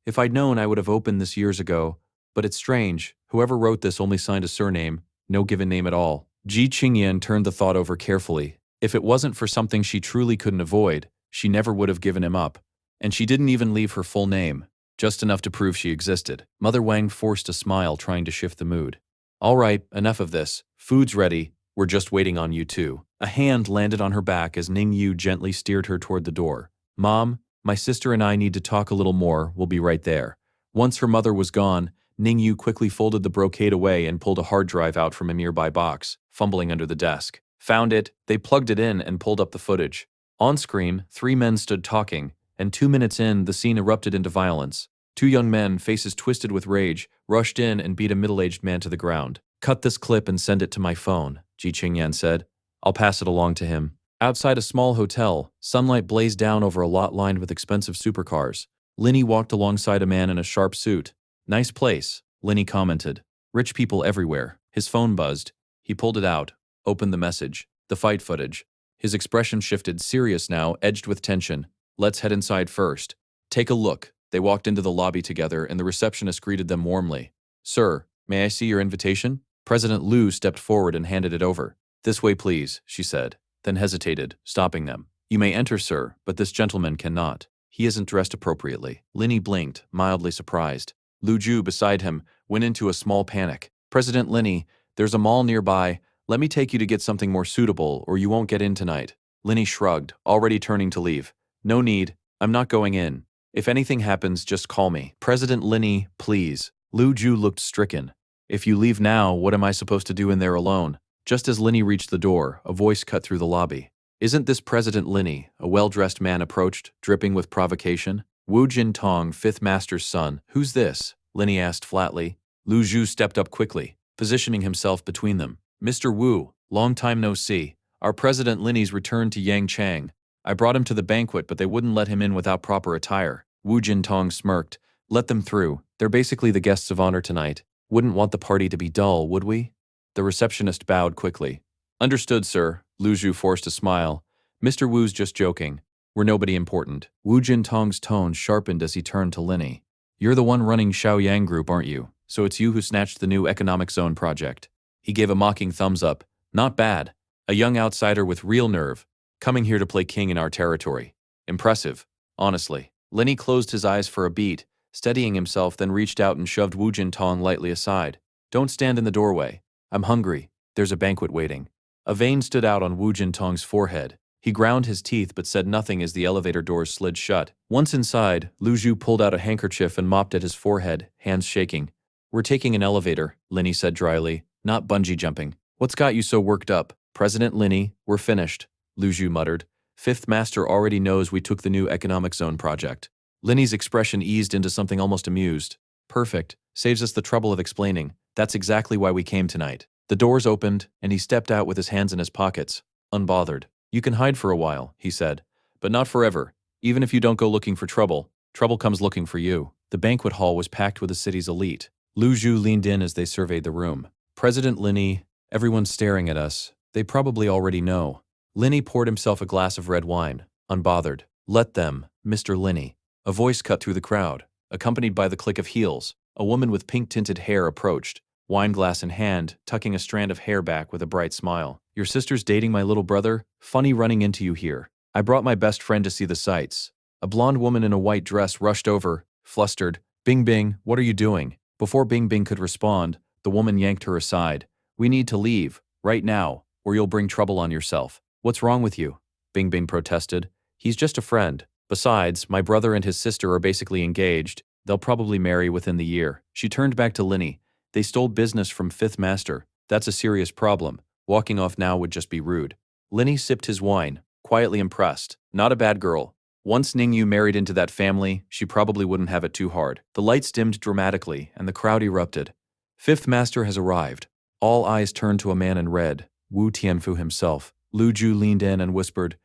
If I'd known, I would have opened this years ago. But it's strange. Whoever wrote this only signed a surname, no given name at all. Ji Qingyan turned the thought over carefully. If it wasn't for something she truly couldn't avoid, she never would have given him up. And she didn't even leave her full name, just enough to prove she existed. Mother Wang forced a smile, trying to shift the mood. All right, enough of this. Food's ready. We're just waiting on you two. A hand landed on her back as Ning Yu gently steered her toward the door. Mom, my sister and I need to talk a little more. We'll be right there. Once her mother was gone, Ning Yu quickly folded the brocade away and pulled a hard drive out from a nearby box, fumbling under the desk. Found it, they plugged it in and pulled up the footage. On screen, 3 men stood talking, and 2 minutes in, the scene erupted into violence. 2 young men, faces twisted with rage, rushed in and beat a middle-aged man to the ground. Cut this clip and send it to my phone, Ji Qingyan said. I'll pass it along to him. Outside a small hotel, sunlight blazed down over a lot lined with expensive supercars. Linny walked alongside a man in a sharp suit. Nice place, Linny commented. Rich people everywhere. His phone buzzed. He pulled it out, opened the message. The fight footage. His expression shifted, serious now, edged with tension. Let's head inside first. Take a look. They walked into the lobby together, and the receptionist greeted them warmly. Sir, may I see your invitation? President Liu stepped forward and handed it over. This way, please, she said, then hesitated, stopping them. You may enter, sir, but this gentleman cannot. He isn't dressed appropriately. Linny blinked, mildly surprised. Lu Ju, beside him, went into a small panic. President Linny, there's a mall nearby. Let me take you to get something more suitable, or you won't get in tonight. Linny shrugged, already turning to leave. No need. I'm not going in. If anything happens, just call me. President Linny, please. Lu Ju looked stricken. If you leave now, what am I supposed to do in there alone? Just as Linny reached the door, a voice cut through the lobby. Isn't this President Linny? A well-dressed man approached, dripping with provocation. Wu Jintong, 5th Master's son. Who's this? Linny asked flatly. Lu Ju stepped up quickly, positioning himself between them. Mr. Wu, long time no see. Our President Linny's returned to Yangchang. I brought him to the banquet, but they wouldn't let him in without proper attire. Wu Jintong smirked. Let them through. They're basically the guests of honor tonight. Wouldn't want the party to be dull, would we? The receptionist bowed quickly. Understood, sir. Lu Ju forced a smile. Mr. Wu's just joking. We're nobody important. Wu Jintong's tone sharpened as he turned to Linny. You're the one running Xiaoyang Group, aren't you? So it's you who snatched the new economic zone project. He gave a mocking thumbs up. Not bad. A young outsider with real nerve, coming here to play king in our territory. Impressive, honestly. Linny closed his eyes for a beat, steadying himself, then reached out and shoved Wu Jintong lightly aside. Don't stand in the doorway. I'm hungry. There's a banquet waiting. A vein stood out on Wu Jintong's forehead. He ground his teeth but said nothing as the elevator doors slid shut. Once inside, Lu Ju pulled out a handkerchief and mopped at his forehead, hands shaking. We're taking an elevator, Linny said dryly, not bungee jumping. What's got you so worked up? President Linny, we're finished, Lu Ju muttered. 5th Master already knows we took the new economic zone project. Linny's expression eased into something almost amused. Perfect. Saves us the trouble of explaining. That's exactly why we came tonight. The doors opened, and he stepped out with his hands in his pockets, unbothered. You can hide for a while, he said, but not forever. Even if you don't go looking for trouble, trouble comes looking for you. The banquet hall was packed with the city's elite. Lu Ju leaned in as they surveyed the room. President Linny, everyone's staring at us. They probably already know. Linny poured himself a glass of red wine, unbothered. Let them, Mr. Linny. A voice cut through the crowd, accompanied by the click of heels. A woman with pink-tinted hair approached, wineglass in hand, tucking a strand of hair back with a bright smile. Your sister's dating my little brother? Funny running into you here. I brought my best friend to see the sights. A blonde woman in a white dress rushed over, flustered. Bing Bing, what are you doing? Before Bing Bing could respond, the woman yanked her aside. We need to leave, right now, or you'll bring trouble on yourself. What's wrong with you? Bing Bing protested. He's just a friend. Besides, my brother and his sister are basically engaged. They'll probably marry within the year. She turned back to Linny. They stole business from 5th Master. That's a serious problem. Walking off now would just be rude. Linny sipped his wine, quietly impressed. Not a bad girl. Once Ningyu married into that family, she probably wouldn't have it too hard. The lights dimmed dramatically, and the crowd erupted. 5th Master has arrived. All eyes turned to a man in red, Wu Tianfu himself. Lu Ju leaned in and whispered,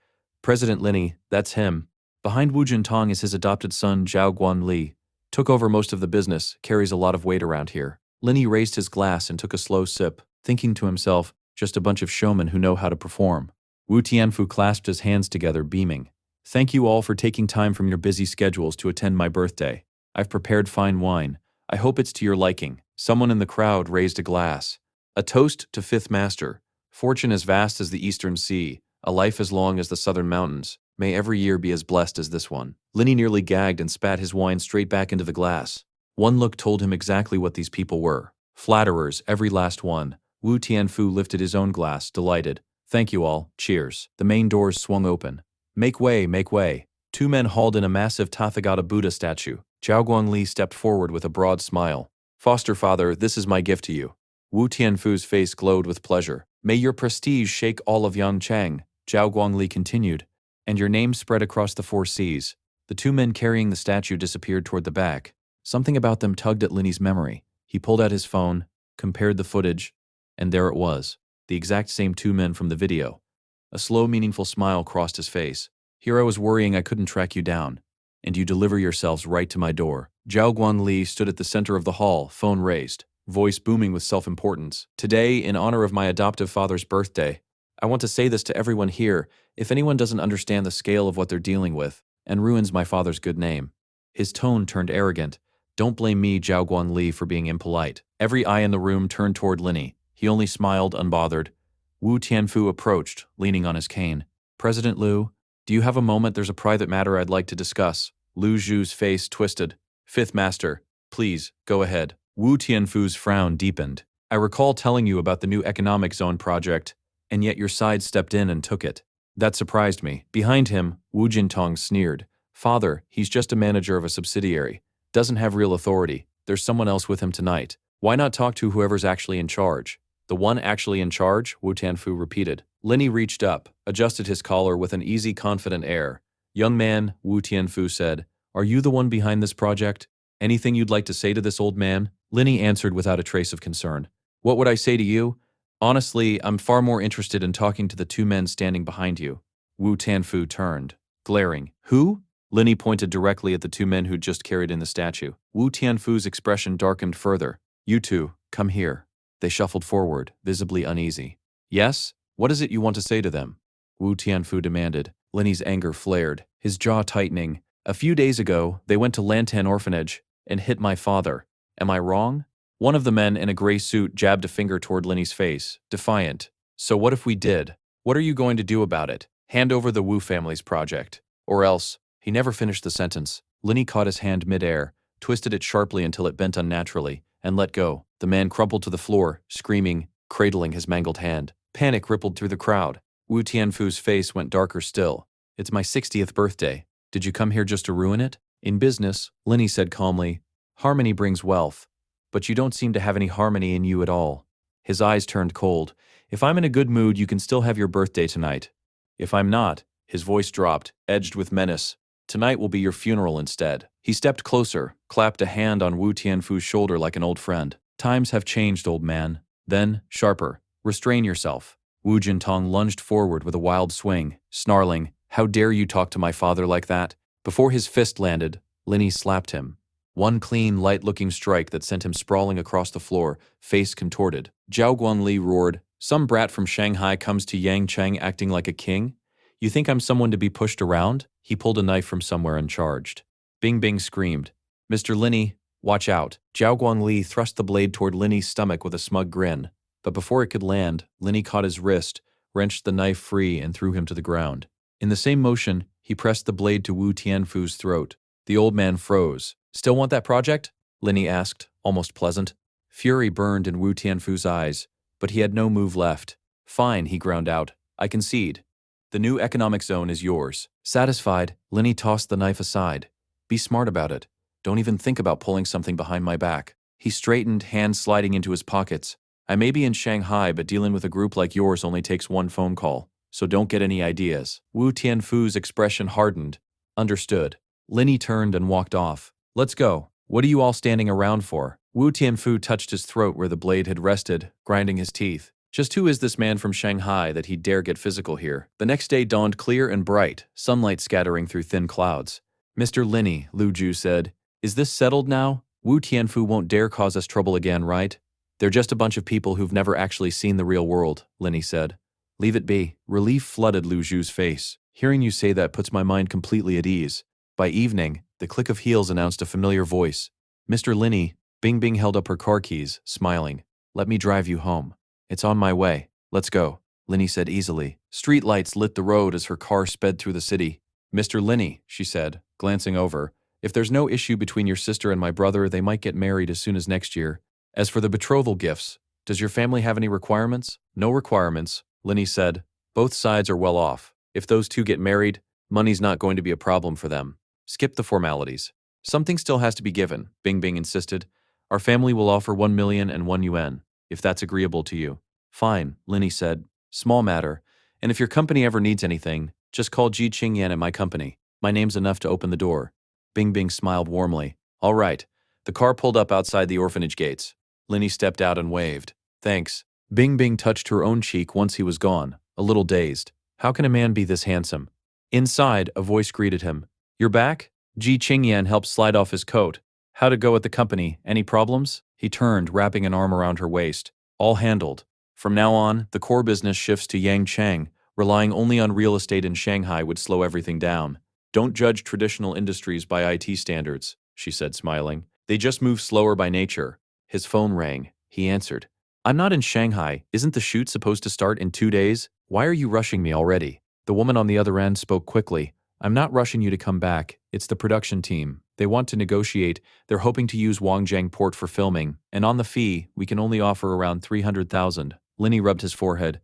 President Linny, that's him. Behind Wu Jintong is his adopted son, Zhao Guanli. Took over most of the business, carries a lot of weight around here. Linny raised his glass and took a slow sip, thinking to himself, just a bunch of showmen who know how to perform. Wu Tianfu clasped his hands together, beaming. Thank you all for taking time from your busy schedules to attend my birthday. I've prepared fine wine. I hope it's to your liking. Someone in the crowd raised a glass. A toast to Fifth Master. Fortune as vast as the eastern sea, a life as long as the southern mountains. May every year be as blessed as this one. Linny nearly gagged and spat his wine straight back into the glass. One look told him exactly what these people were. Flatterers, every last one. Wu Tianfu lifted his own glass, delighted. Thank you all. Cheers. The main doors swung open. Make way, make way. Two men hauled in a massive Tathagata Buddha statue. Zhao Guangli stepped forward with a broad smile. Foster father, this is my gift to you. Wu Tianfu's face glowed with pleasure. May your prestige shake all of Yangchang, Zhao Guangli continued, and your name spread across the 4 seas. The 2 men carrying the statue disappeared toward the back. Something about them tugged at Linny's memory. He pulled out his phone, compared the footage, and there it was, the exact same 2 men from the video. A slow, meaningful smile crossed his face. Here I was worrying I couldn't track you down, and you deliver yourselves right to my door. Zhao Guanli stood at the center of the hall, phone raised, voice booming with self-importance. Today, in honor of my adoptive father's birthday, I want to say this to everyone here. If anyone doesn't understand the scale of what they're dealing with and ruins my father's good name. His tone turned arrogant. Don't blame me, Zhao Guanli, for being impolite. Every eye in the room turned toward Linny. He only smiled, unbothered. Wu Tianfu approached, leaning on his cane. President Liu, do you have a moment? There's a private matter I'd like to discuss. Lu Zhu's face twisted. Fifth Master, please, go ahead. Wu Tianfu's frown deepened. I recall telling you about the new economic zone project, and yet your side stepped in and took it. That surprised me. Behind him, Wu Jintong sneered. Father, he's just a manager of a subsidiary. Doesn't have real authority. There's someone else with him tonight. Why not talk to whoever's actually in charge? The one actually in charge? Wu Tianfu repeated. Linny reached up, adjusted his collar with an easy, confident air. Young man, Wu Tianfu said, are you the one behind this project? Anything you'd like to say to this old man? Linny answered without a trace of concern. What would I say to you? Honestly, I'm far more interested in talking to the 2 men standing behind you. Wu Tianfu turned, glaring. Who? Linny pointed directly at the 2 men who'd just carried in the statue. Wu Tianfu's expression darkened further. You 2, come here. They shuffled forward, visibly uneasy. Yes? What is it you want to say to them? Wu Tianfu demanded. Linny's anger flared, his jaw tightening. A few days ago, they went to Lantan Orphanage and hit my father. Am I wrong? One of the men in a gray suit jabbed a finger toward Linny's face, defiant. So what if we did? What are you going to do about it? Hand over the Wu family's project. Or else, he never finished the sentence. Linny caught his hand mid-air, twisted it sharply until it bent unnaturally, and let go. The man crumpled to the floor, screaming, cradling his mangled hand. Panic rippled through the crowd. Wu Tianfu's face went darker still. It's my 60th birthday. Did you come here just to ruin it? In business, Linny said calmly, harmony brings wealth. But you don't seem to have any harmony in you at all. His eyes turned cold. If I'm in a good mood, you can still have your birthday tonight. If I'm not, his voice dropped, edged with menace. Tonight will be your funeral instead. He stepped closer, clapped a hand on Wu Tianfu's shoulder like an old friend. Times have changed, old man. Then, sharper, restrain yourself. Wu Jintong lunged forward with a wild swing, snarling, how dare you talk to my father like that? Before his fist landed, Linny slapped him. One clean, light-looking strike that sent him sprawling across the floor, face contorted. Zhao Guanli roared, some brat from Shanghai comes to Yangchang acting like a king? You think I'm someone to be pushed around? He pulled a knife from somewhere and charged. Bing Bing screamed. Mr. Linny, watch out. Zhao Guanli thrust the blade toward Linny's stomach with a smug grin. But before it could land, Linny caught his wrist, wrenched the knife free, and threw him to the ground. In the same motion, he pressed the blade to Wu Tianfu's throat. The old man froze. Still want that project? Linny asked, almost pleasant. Fury burned in Wu Tianfu's eyes, but he had no move left. Fine, he ground out. I concede. The new economic zone is yours. Satisfied, Linny tossed the knife aside. Be smart about it. Don't even think about pulling something behind my back. He straightened, hands sliding into his pockets. I may be in Shanghai, but dealing with a group like yours only takes one phone call, so don't get any ideas. Wu Tianfu's expression hardened. Understood. Linny turned and walked off. Let's go. What are you all standing around for? Wu Tianfu touched his throat where the blade had rested, grinding his teeth. Just who is this man from Shanghai that he'd dare get physical here? The next day dawned clear and bright, sunlight scattering through thin clouds. Mr. Linny, Lu Zhu said, is this settled now? Wu Tianfu won't dare cause us trouble again, right? They're just a bunch of people who've never actually seen the real world, Linny said. Leave it be. Relief flooded Lu Zhu's face. Hearing you say that puts my mind completely at ease. By evening, the click of heels announced a familiar voice. Mr. Linney. Bing Bing held up her car keys, smiling. Let me drive you home. It's on my way. Let's go, Linney said easily. Street lights lit the road as her car sped through the city. Mr. Linney, she said, glancing over. If there's no issue between your sister and my brother, they might get married as soon as next year. As for the betrothal gifts, does your family have any requirements? No requirements, Linney said. Both sides are well off. If those two get married, money's not going to be a problem for them. Skip the formalities. Something still has to be given, Bing Bing insisted. Our family will offer 1,000,001 yuan, if that's agreeable to you. Fine, Linney said. Small matter. And if your company ever needs anything, just call Ji Qingyan at my company. My name's enough to open the door. Bing Bing smiled warmly. All right. The car pulled up outside the orphanage gates. Linney stepped out and waved. Thanks. Bing Bing touched her own cheek once he was gone, a little dazed. How can a man be this handsome? Inside, a voice greeted him. You're back? Ji Qingyan helped slide off his coat. How'd it go at the company? Any problems? He turned, wrapping an arm around her waist. All handled. From now on, the core business shifts to Yangcheng. Relying only on real estate in Shanghai would slow everything down. Don't judge traditional industries by IT standards, she said, smiling. They just move slower by nature. His phone rang. He answered. I'm not in Shanghai. Isn't the shoot supposed to start in 2 days? Why are you rushing me already? The woman on the other end spoke quickly. I'm not rushing you to come back. It's the production team. They want to negotiate. They're hoping to use Wangjiang port for filming, and on the fee, we can only offer around 300,000. Linney rubbed his forehead.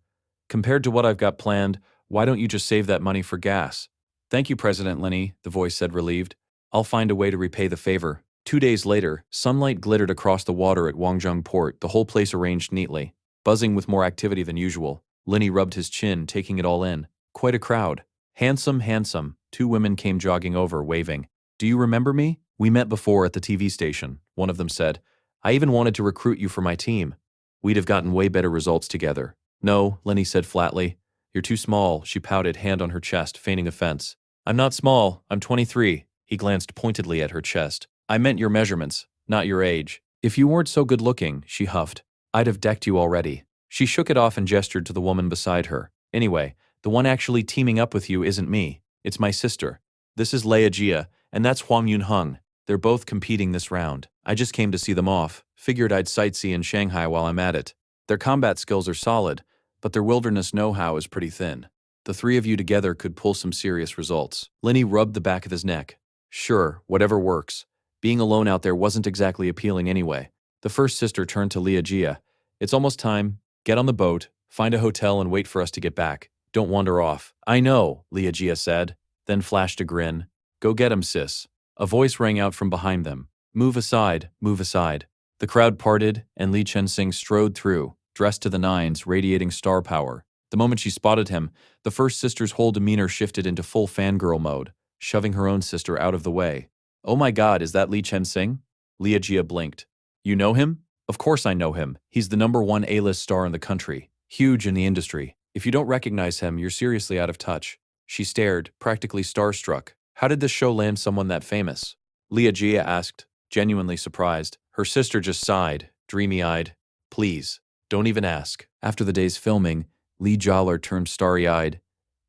Compared to what I've got planned, why don't you just save that money for gas? Thank you, President Linney, the voice said, relieved. I'll find a way to repay the favor. 2 days later, sunlight glittered across the water at Wangjiang port, the whole place arranged neatly. Buzzing with more activity than usual, Linney rubbed his chin, taking it all in. Quite a crowd. Handsome, handsome. 2 women came jogging over, waving. Do you remember me? We met before at the TV station, one of them said. I even wanted to recruit you for my team. We'd have gotten way better results together. No, Linney said flatly. You're too small, she pouted, hand on her chest, feigning offense. I'm not small, I'm 23. He glanced pointedly at her chest. I meant your measurements, not your age. If you weren't so good-looking, she huffed, I'd have decked you already. She shook it off and gestured to the woman beside her. Anyway, the one actually teaming up with you isn't me. It's my sister. This is Leia Jia, and that's Huang Yunheng. They're both competing this round. I just came to see them off. Figured I'd sightsee in Shanghai while I'm at it. Their combat skills are solid, but their wilderness know-how is pretty thin. The 3 of you together could pull some serious results. Linney rubbed the back of his neck. Sure, whatever works. Being alone out there wasn't exactly appealing anyway. The first sister turned to Leia Jia. It's almost time. Get on the boat, find a hotel and wait for us to get back. Don't wander off. I know, Leia Jia said, then flashed a grin. Go get him, sis. A voice rang out from behind them. Move aside, move aside. The crowd parted, and Li Chensing strode through, dressed to the nines, radiating star power. The moment she spotted him, the first sister's whole demeanor shifted into full fangirl mode, shoving her own sister out of the way. Oh my god, is that Li Chensing? Leia Jia blinked. You know him? Of course I know him. He's the #1 A-list star in the country. Huge in the industry. If you don't recognize him, you're seriously out of touch. She stared, practically starstruck. How did this show land someone that famous? Leia Jia asked, genuinely surprised. Her sister just sighed, dreamy-eyed. Please, don't even ask. After the day's filming, Li Jialer turned starry-eyed.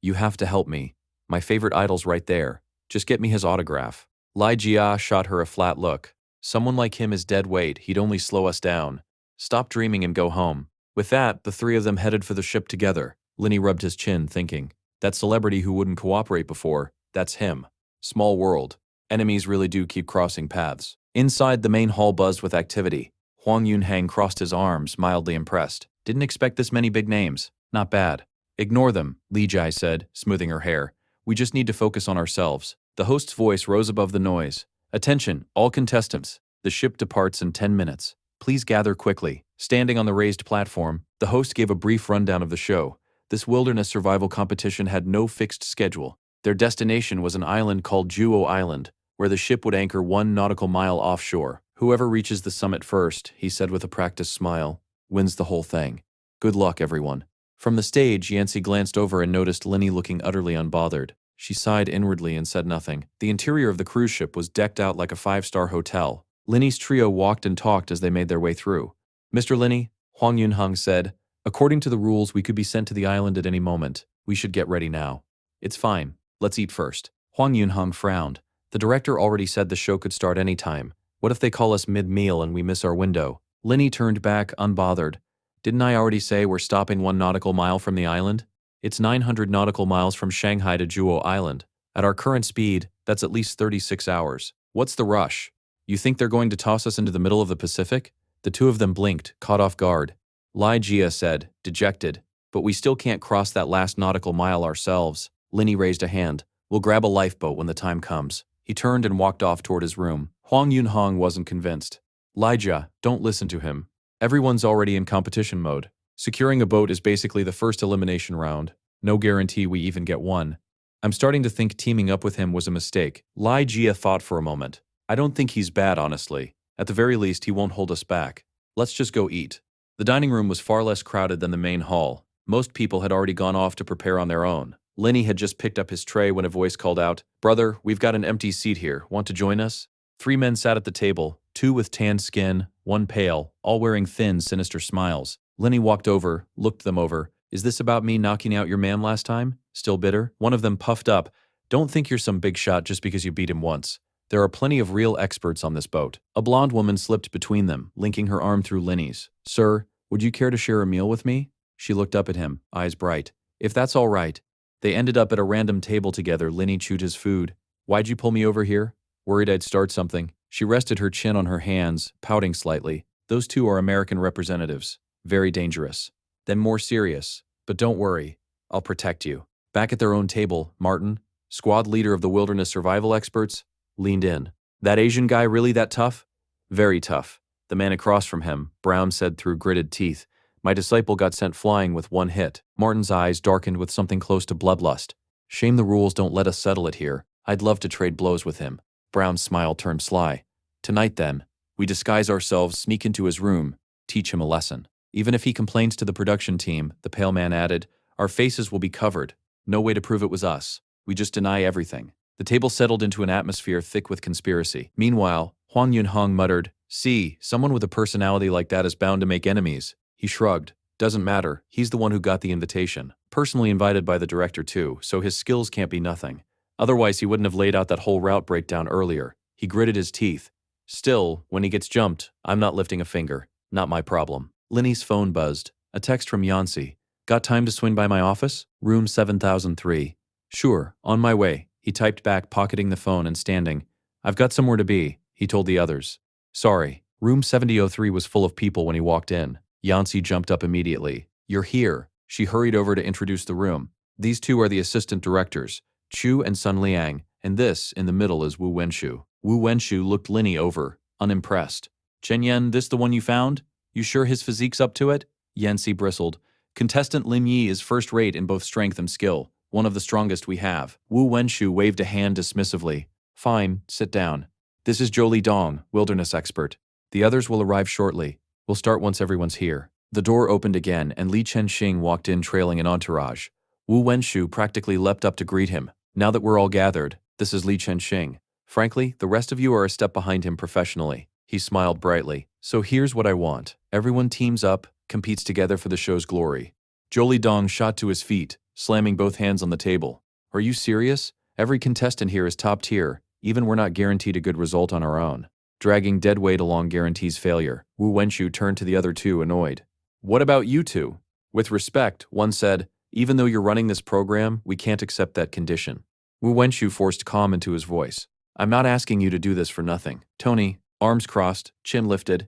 You have to help me. My favorite idol's right there. Just get me his autograph. Li Jia shot her a flat look. Someone like him is dead weight. He'd only slow us down. Stop dreaming and go home. With that, the 3 of them headed for the ship together. Linney rubbed his chin, thinking. That celebrity who wouldn't cooperate before, that's him. Small world. Enemies really do keep crossing paths. Inside, the main hall buzzed with activity. Huang Yunheng crossed his arms, mildly impressed. Didn't expect this many big names. Not bad. Ignore them, Li Jai said, smoothing her hair. We just need to focus on ourselves. The host's voice rose above the noise. Attention, all contestants. The ship departs in 10 minutes. Please gather quickly. Standing on the raised platform, the host gave a brief rundown of the show. This wilderness survival competition had no fixed schedule. Their destination was an island called Juo Island, where the ship would anchor 1 nautical mile offshore. Whoever reaches the summit first, he said with a practiced smile, wins the whole thing. Good luck, everyone. From the stage, Yancy glanced over and noticed Linney looking utterly unbothered. She sighed inwardly and said nothing. The interior of the cruise ship was decked out like a 5-star hotel. Linney's trio walked and talked as they made their way through. Mr. Linney, Huang Yunheng said, According to the rules, we could be sent to the island at any moment. We should get ready now. It's fine. Let's eat first. Huang Yunhong frowned. The director already said the show could start any time. What if they call us mid-meal and we miss our window? Linny turned back, unbothered. Didn't I already say we're stopping 1 nautical mile from the island? It's 900 nautical miles from Shanghai to Juo Island. At our current speed, that's at least 36 hours. What's the rush? You think they're going to toss us into the middle of the Pacific? The two of them blinked, caught off guard. Lai Jia said, dejected. But we still can't cross that last nautical mile ourselves. Linny raised a hand. We'll grab a lifeboat when the time comes. He turned and walked off toward his room. Huang Yunhong wasn't convinced. Lijia, don't listen to him. Everyone's already in competition mode. Securing a boat is basically the first elimination round. No guarantee we even get one. I'm starting to think teaming up with him was a mistake. Lai Jia thought for a moment. I don't think he's bad, honestly. At the very least, he won't hold us back. Let's just go eat. The dining room was far less crowded than the main hall. Most people had already gone off to prepare on their own. Linny had just picked up his tray when a voice called out, "Brother, we've got an empty seat here. Want to join us?" 3 men sat at the table, 2 with tanned skin, 1 pale, all wearing thin, sinister smiles. Linny walked over, looked them over. "Is this about me knocking out your man last time? Still bitter?" One of them puffed up. "Don't think you're some big shot just because you beat him once. There are plenty of real experts on this boat." A blonde woman slipped between them, linking her arm through Linny's. "Sir, would you care to share a meal with me?" She looked up at him, eyes bright. "If that's all right." They ended up at a random table together. Linny chewed his food. "Why'd you pull me over here?" "Worried I'd start something." She rested her chin on her hands, pouting slightly. "Those 2 are American representatives. Very dangerous." Then more serious. "But don't worry. I'll protect you." Back at their own table, Martin, squad leader of the wilderness survival experts, leaned in. "That Asian guy really that tough?" "Very tough." The man across from him, Brown said through gritted teeth, "My disciple got sent flying with 1 hit." Martin's eyes darkened with something close to bloodlust. "Shame the rules don't let us settle it here. I'd love to trade blows with him." Brown's smile turned sly. "Tonight then, we disguise ourselves, sneak into his room, teach him a lesson. Even if he complains to the production team," the pale man added, "our faces will be covered. No way to prove it was us. We just deny everything." The table settled into an atmosphere thick with conspiracy. Meanwhile, Huang Yunhong muttered, "See, someone with a personality like that is bound to make enemies." He shrugged. "Doesn't matter. He's the one who got the invitation. Personally invited by the director too, so his skills can't be nothing. Otherwise he wouldn't have laid out that whole route breakdown earlier." He gritted his teeth. "Still, when he gets jumped, I'm not lifting a finger. Not my problem." Linny's phone buzzed. A text from Yancy. "Got time to swing by my office? Room 7003. "Sure, on my way." He typed back, pocketing the phone and standing. "I've got somewhere to be," he told the others. "Sorry." Room 7003 was full of people when he walked in. Yancy jumped up immediately. "You're here." She hurried over to introduce the room. "These 2 are the assistant directors, Chu and Sun Liang, and this, in the middle, is Wu Wenshu." Wu Wenshu looked Linny over, unimpressed. "Chen Yen, this the one you found? You sure his physique's up to it?" Yancy bristled. "Contestant Lim Yi is first-rate in both strength and skill. One of the strongest we have." Wu Wenshu waved a hand dismissively. "Fine, sit down. This is Jolie Dong, wilderness expert. The others will arrive shortly. We'll start once everyone's here." The door opened again, and Li Chenxing walked in trailing an entourage. Wu Wenshu practically leapt up to greet him. "Now that we're all gathered, this is Li Chenxing. Frankly, the rest of you are a step behind him professionally." He smiled brightly. "So here's what I want. Everyone teams up, competes together for the show's glory." Jolie Dong shot to his feet, slamming both hands on the table. "Are you serious? Every contestant here is top tier. Even we're not guaranteed a good result on our own. Dragging dead weight along guarantees failure." Wu Wenshu turned to the other 2, annoyed. "What about you 2? With respect, one said, "Even though you're running this program, we can't accept that condition." Wu Wenshu forced calm into his voice. "I'm not asking you to do this for nothing. Tony," arms crossed, chin lifted,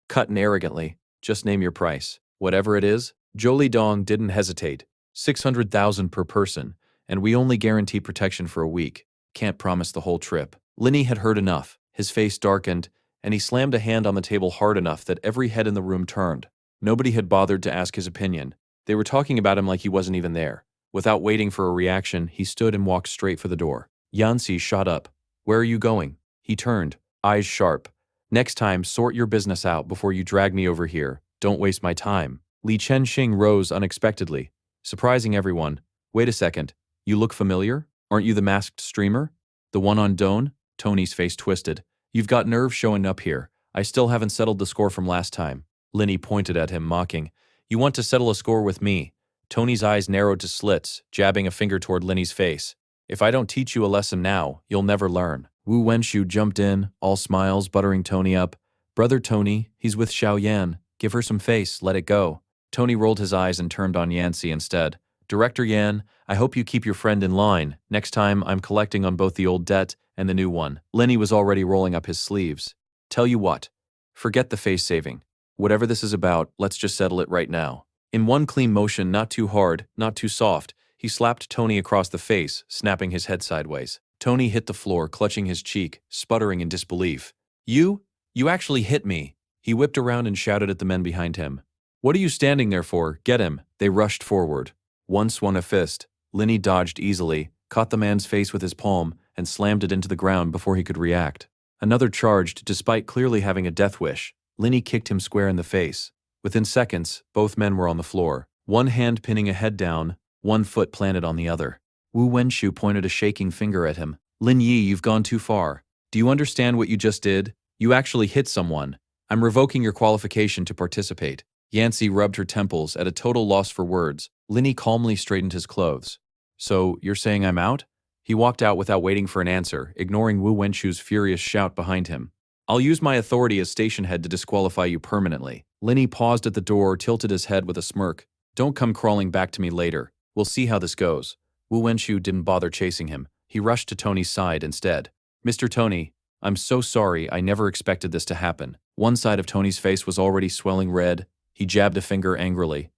cut arrogantly, "just name your price. Whatever it is." Jolie Dong didn't hesitate. 600,000 per person, and we only guarantee protection for a week. Can't promise the whole trip." Linny had heard enough. His face darkened, and he slammed a hand on the table hard enough that every head in the room turned. Nobody had bothered to ask his opinion. They were talking about him like he wasn't even there. Without waiting for a reaction, he stood and walked straight for the door. Yancy shot up. "Where are you going?" He turned, eyes sharp. "Next time, sort your business out before you drag me over here. Don't waste my time." Li Chenxing rose unexpectedly, surprising everyone. "Wait a second. You look familiar? Aren't you the masked streamer? The one on Doan?" Tony's face twisted. "You've got nerve showing up here. I still haven't settled the score from last time." Linny pointed at him, mocking. You want to settle a score with me? Tony's eyes narrowed to slits, jabbing a finger toward Linny's face. If I don't teach you a lesson now, you'll never learn. Wu Wenshu jumped in, all smiles, buttering Tony up. Brother Tony, he's with Xiao Yan. Give her some face, let it go. Tony rolled his eyes and turned on Yancy instead. Director Yan, I hope you keep your friend in line. Next time, I'm collecting on both the old debt and the new one. Lenny was already rolling up his sleeves. Tell you what. Forget the face saving. Whatever this is about, let's just settle it right now. In one clean motion, not too hard, not too soft, he slapped Tony across the face, snapping his head sideways. Tony hit the floor, clutching his cheek, sputtering in disbelief. You actually hit me. He whipped around and shouted at the men behind him. What are you standing there for? Get him. They rushed forward. One swung a fist. Linny dodged easily, caught the man's face with his palm, and slammed it into the ground before he could react. Another charged, despite clearly having a death wish. Linny kicked him square in the face. Within seconds, both men were on the floor, one hand pinning a head down, one foot planted on the other. Wu Wenshu pointed a shaking finger at him. Lin Yi, you've gone too far. Do you understand what you just did? You actually hit someone. I'm revoking your qualification to participate. Yancy rubbed her temples at a total loss for words. Linny calmly straightened his clothes. So, you're saying I'm out? He walked out without waiting for an answer, ignoring Wu Wenshu's furious shout behind him. I'll use my authority as station head to disqualify you permanently. Linny paused at the door, tilted his head with a smirk. Don't come crawling back to me later. We'll see how this goes. Wu Wenshu didn't bother chasing him. He rushed to Tony's side instead. Mr. Tony, I'm so sorry, I never expected this to happen. One side of Tony's face was already swelling red. He jabbed a finger angrily.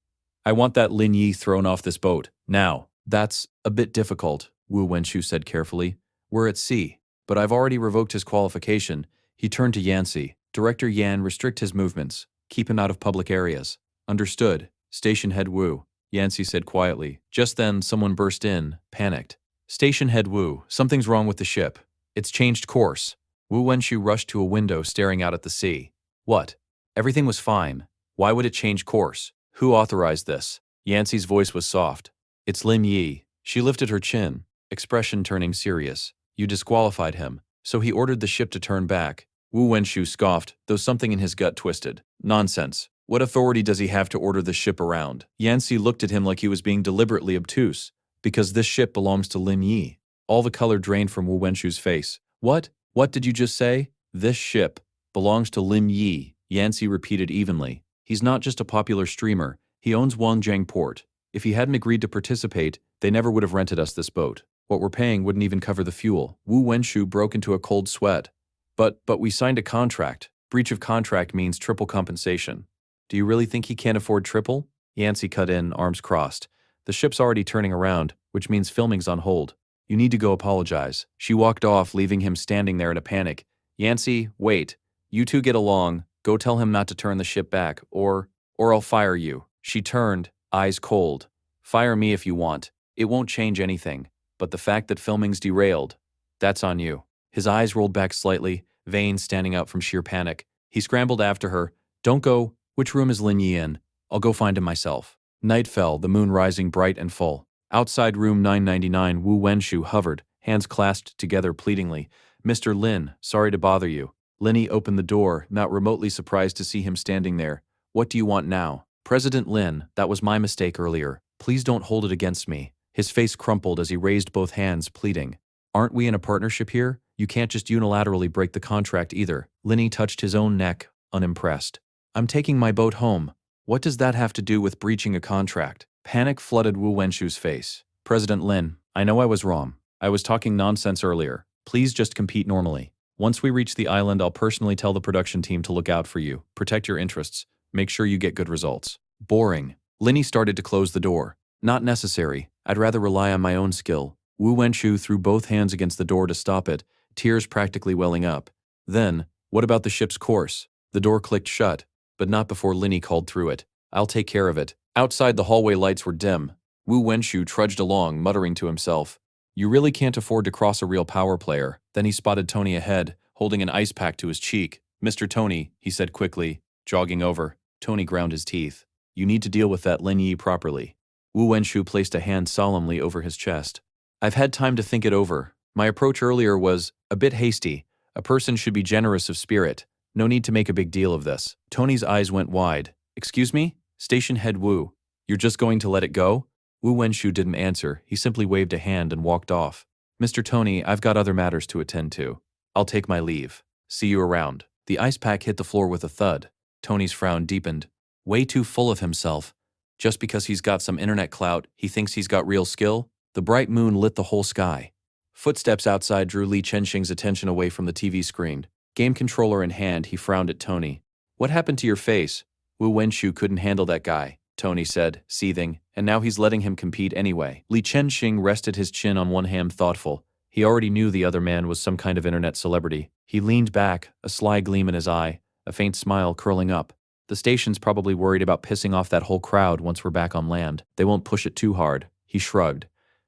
I want that Lin Yi thrown off this boat, now. That's a bit difficult, Wu Wenshu said carefully. We're at sea, but I've already revoked his qualification. He turned to Yancy. Director Yan, restrict his movements. Keep him out of public areas. Understood. Station Head Wu, Yancy said quietly. Just then, someone burst in, panicked. Station Head Wu, something's wrong with the ship. It's changed course. Wu Wenshu rushed to a window staring out at the sea. What? Everything was fine. Why would it change course? Who authorized this? Yancy's voice was soft. It's Lin Yi. She lifted her chin, expression turning serious. You disqualified him, so he ordered the ship to turn back. Wu Wenshu scoffed, though something in his gut twisted. Nonsense. What authority does he have to order the ship around? Yancy looked at him like he was being deliberately obtuse. Because this ship belongs to Lin Yi. All the color drained from Wu Wenshu's face. What? What did you just say? This ship belongs to Lin Yi, Yancy repeated evenly. He's not just a popular streamer, he owns Wangjiang Port. If he hadn't agreed to participate, they never would have rented us this boat. What we're paying wouldn't even cover the fuel. Wu Wenshu broke into a cold sweat. But we signed a contract. Breach of contract means triple compensation. Do you really think he can't afford triple? Yancy cut in, arms crossed. The ship's already turning around, which means filming's on hold. You need to go apologize. She walked off, leaving him standing there in a panic. Yancy, wait. You two get along. Go tell him not to turn the ship back, or I'll fire you. She turned, eyes cold. Fire me if you want. It won't change anything. But the fact that filming's derailed, that's on you. His eyes rolled back slightly, veins standing out from sheer panic. He scrambled after her. Don't go. Which room is Lin Yi in? I'll go find him myself. Night fell, the moon rising bright and full. Outside room 999, Wu Wenshu hovered, hands clasped together pleadingly. Mr. Lin, sorry to bother you. Linny opened the door, not remotely surprised to see him standing there. What do you want now? President Lin, that was my mistake earlier. Please don't hold it against me. His face crumpled as he raised both hands, pleading. Aren't we in a partnership here? You can't just unilaterally break the contract either. Linny touched his own neck, unimpressed. I'm taking my boat home. What does that have to do with breaching a contract? Panic flooded Wu Wenshu's face. President Lin, I know I was wrong. I was talking nonsense earlier. Please just compete normally. Once we reach the island, I'll personally tell the production team to look out for you, protect your interests, make sure you get good results. Boring. Linny started to close the door. Not necessary. I'd rather rely on my own skill. Wu Wenshu threw both hands against the door to stop it, tears practically welling up. Then, what about the ship's course? The door clicked shut, but not before Linny called through it. I'll take care of it. Outside, the hallway lights were dim. Wu Wenshu trudged along, muttering to himself. You really can't afford to cross a real power player. Then he spotted Tony ahead, holding an ice pack to his cheek. Mr. Tony, he said quickly, jogging over. Tony ground his teeth. You need to deal with that Lin Yi properly. Wu Wenshu placed a hand solemnly over his chest. I've had time to think it over. My approach earlier was a bit hasty. A person should be generous of spirit. No need to make a big deal of this. Tony's eyes went wide. Excuse me? Station head Wu. You're just going to let it go? Wu Wenshu didn't answer, he simply waved a hand and walked off. Mr. Tony, I've got other matters to attend to. I'll take my leave. See you around. The ice pack hit the floor with a thud. Tony's frown deepened. Way too full of himself. Just because he's got some internet clout, he thinks he's got real skill? The bright moon lit the whole sky. Footsteps outside drew Li Chenxing's attention away from the TV screen. Game controller in hand, he frowned at Tony. What happened to your face? Wu Wenshu couldn't handle that guy, Tony said, seething, and now he's letting him compete anyway. Li Chenxing rested his chin on one hand, thoughtful. He already knew the other man was some kind of internet celebrity. He leaned back, a sly gleam in his eye, a faint smile curling up. The station's probably worried about pissing off that whole crowd once we're back on land. They won't push it too hard. He shrugged.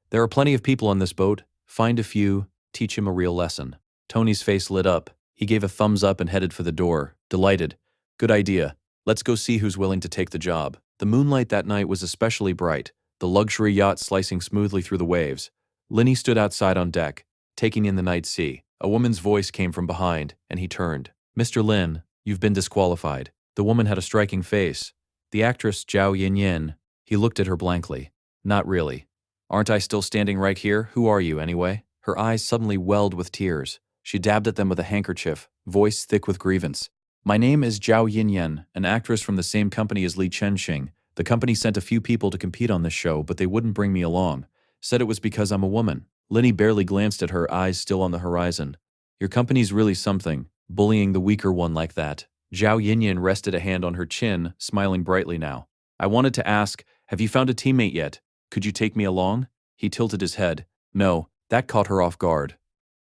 There are plenty of people on this boat. Find a few, teach him a real lesson. Tony's face lit up. He gave a thumbs up and headed for the door, delighted. Good idea. Let's go see who's willing to take the job. The moonlight that night was especially bright, the luxury yacht slicing smoothly through the waves. Linny stood outside on deck, taking in the night sea. A woman's voice came from behind, and he turned. Mr. Lin, you've been disqualified. The woman had a striking face. The actress Zhao Yinyin. He looked at her blankly. Not really. Aren't I still standing right here? Who are you, anyway? Her eyes suddenly welled with tears. She dabbed at them with a handkerchief, voice thick with grievance. My name is Zhao Yinyin, an actress from the same company as Li Chenxing. The company sent a few people to compete on this show, but they wouldn't bring me along. Said it was because I'm a woman. Linny barely glanced at her, eyes still on the horizon. Your company's really something, bullying the weaker one like that. Zhao Yinyin rested a hand on her chin, smiling brightly now. I wanted to ask, have you found a teammate yet? Could you take me along? He tilted his head. No, that caught her off guard.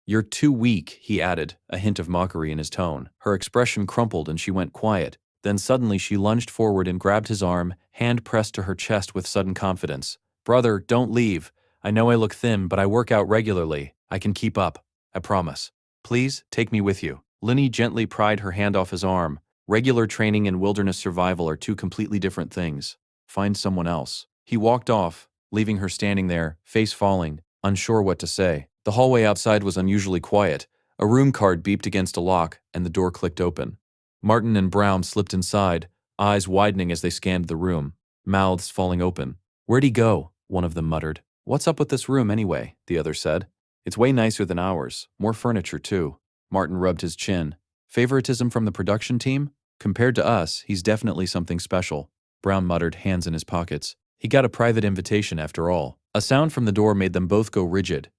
You're too weak, he added, a hint of mockery in his tone. Her expression crumpled and she went quiet. Then suddenly she lunged forward and grabbed his arm, hand pressed to her chest with sudden confidence. Brother, don't leave. I know I look thin, but I work out regularly. I can keep up. I promise. Please, take me with you. Linny gently pried her hand off his arm. Regular training and wilderness survival are two completely different things. Find someone else. He walked off, leaving her standing there, face falling, unsure what to say. The hallway outside was unusually quiet. A room card beeped against a lock, and the door clicked open. Martin and Brown slipped inside, eyes widening as they scanned the room, mouths falling open. Where'd he go? One of them muttered. What's up with this room anyway? The other said. It's way nicer than ours. More furniture, too. Martin rubbed his chin. Favoritism from the production team? Compared to us, he's definitely something special. Brown muttered, hands in his pockets. He got a private invitation after all. A sound from the door made them both go rigid.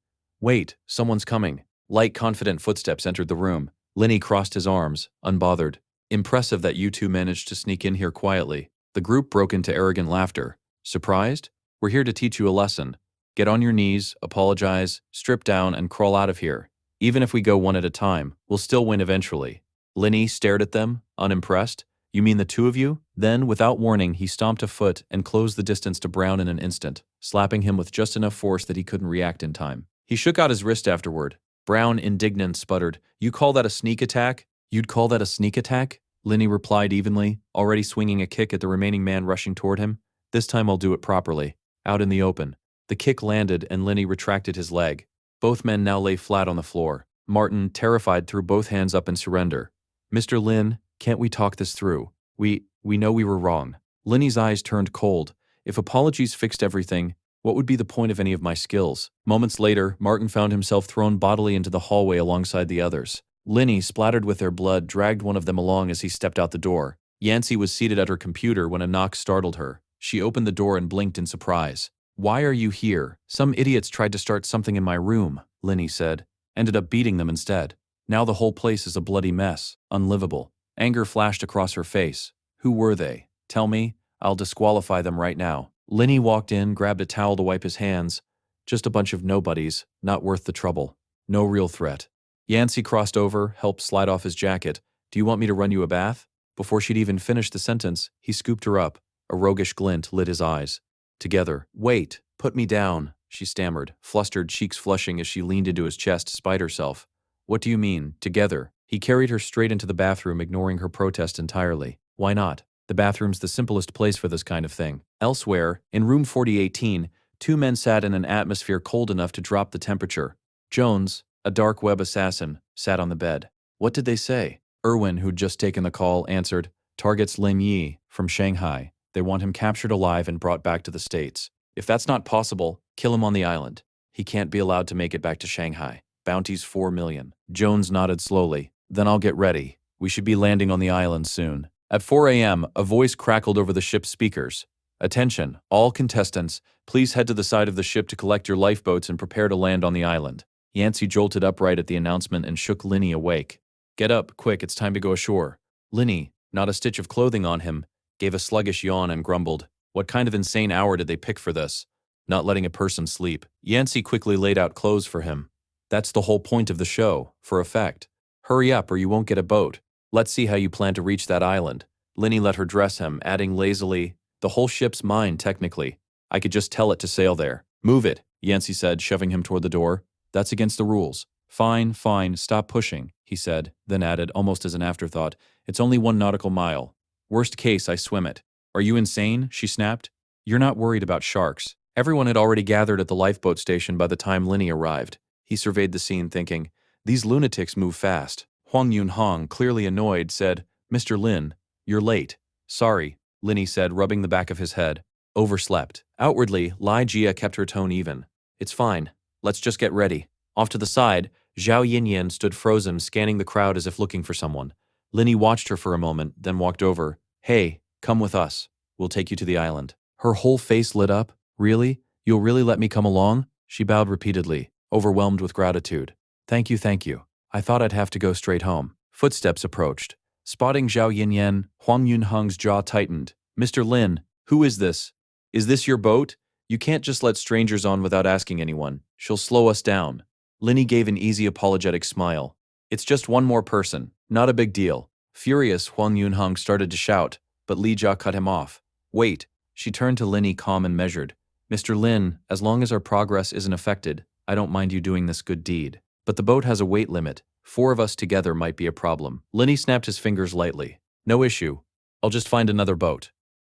Wait, someone's coming. Light, confident footsteps entered the room. Linny crossed his arms, unbothered. Impressive that you two managed to sneak in here quietly. The group broke into arrogant laughter. Surprised? We're here to teach you a lesson. Get on your knees, apologize, strip down, and crawl out of here. Even if we go one at a time, we'll still win eventually. Linny stared at them, unimpressed. You mean the two of you? Then, without warning, he stomped a foot and closed the distance to Brown in an instant, slapping him with just enough force that he couldn't react in time. He shook out his wrist afterward. Brown, indignant, sputtered, You call that a sneak attack? You'd call that a sneak attack? Linny replied evenly, already swinging a kick at the remaining man rushing toward him. This time I'll do it properly. Out in the open. The kick landed and Linny retracted his leg. Both men now lay flat on the floor. Martin, terrified, threw both hands up in surrender. Mr. Lin, can't we talk this through? We know we were wrong. Linny's eyes turned cold. If apologies fixed everything, what would be the point of any of my skills? Moments later, Martin found himself thrown bodily into the hallway alongside the others. Linny, splattered with their blood, dragged one of them along as he stepped out the door. Yancy was seated at her computer when a knock startled her. She opened the door and blinked in surprise. Why are you here? Some idiots tried to start something in my room, Linny said. Ended up beating them instead. Now the whole place is a bloody mess, unlivable. Anger flashed across her face. Who were they? Tell me, I'll disqualify them right now. Linny walked in, grabbed a towel to wipe his hands. Just a bunch of nobodies, not worth the trouble. No real threat. Yancy crossed over, helped slide off his jacket. Do you want me to run you a bath? Before she'd even finished the sentence, he scooped her up. A roguish glint lit his eyes. Together. Wait, put me down, she stammered, flustered, cheeks flushing as she leaned into his chest despite herself. What do you mean, together? He carried her straight into the bathroom, ignoring her protest entirely. Why not? The bathroom's the simplest place for this kind of thing. Elsewhere, in room 4018, two men sat in an atmosphere cold enough to drop the temperature. Jones, a dark web assassin, sat on the bed. What did they say? Irwin, who'd just taken the call, answered, Targets Lin Yi, from Shanghai. They want him captured alive and brought back to the States. If that's not possible, kill him on the island. He can't be allowed to make it back to Shanghai. Bounty's 4 million. Jones nodded slowly. Then I'll get ready. We should be landing on the island soon. At 4 a.m., a voice crackled over the ship's speakers. Attention, all contestants, please head to the side of the ship to collect your lifeboats and prepare to land on the island. Yancey jolted upright at the announcement and shook Linny awake. Get up, quick, it's time to go ashore. Linny, not a stitch of clothing on him, gave a sluggish yawn and grumbled. What kind of insane hour did they pick for this? Not letting a person sleep. Yancey quickly laid out clothes for him. That's the whole point of the show, for effect. Hurry up or you won't get a boat. Let's see how you plan to reach that island. Linny let her dress him, adding lazily, the whole ship's mine, technically. I could just tell it to sail there. Move it, Yancey said, shoving him toward the door. That's against the rules. Fine, stop pushing, he said, then added, almost as an afterthought, it's only 1 nautical mile. Worst case, I swim it. Are you insane? She snapped. You're not worried about sharks. Everyone had already gathered at the lifeboat station by the time Linny arrived. He surveyed the scene, thinking, these lunatics move fast. Huang Yunhong, clearly annoyed, said, Mr. Lin, you're late. Sorry, Linny said, rubbing the back of his head. Overslept. Outwardly, Lai Jia kept her tone even. It's fine. Let's just get ready. Off to the side, Zhao Yinyan stood frozen, scanning the crowd as if looking for someone. Linny watched her for a moment, then walked over. Hey, come with us. We'll take you to the island. Her whole face lit up. Really? You'll really let me come along? She bowed repeatedly, overwhelmed with gratitude. Thank you. I thought I'd have to go straight home. Footsteps approached. Spotting Zhao Yinyan, Huang Yunheng's jaw tightened. Mr. Lin, who is this? Is this your boat? You can't just let strangers on without asking anyone. She'll slow us down. Linny gave an easy apologetic smile. It's just one more person. Not a big deal. Furious, Huang Yunheng started to shout, but Li Jia cut him off. Wait. She turned to Linny, calm and measured. Mr. Lin, as long as our progress isn't affected, I don't mind you doing this good deed. But the boat has a weight limit. 4 of us together might be a problem. Linny snapped his fingers lightly. No issue. I'll just find another boat.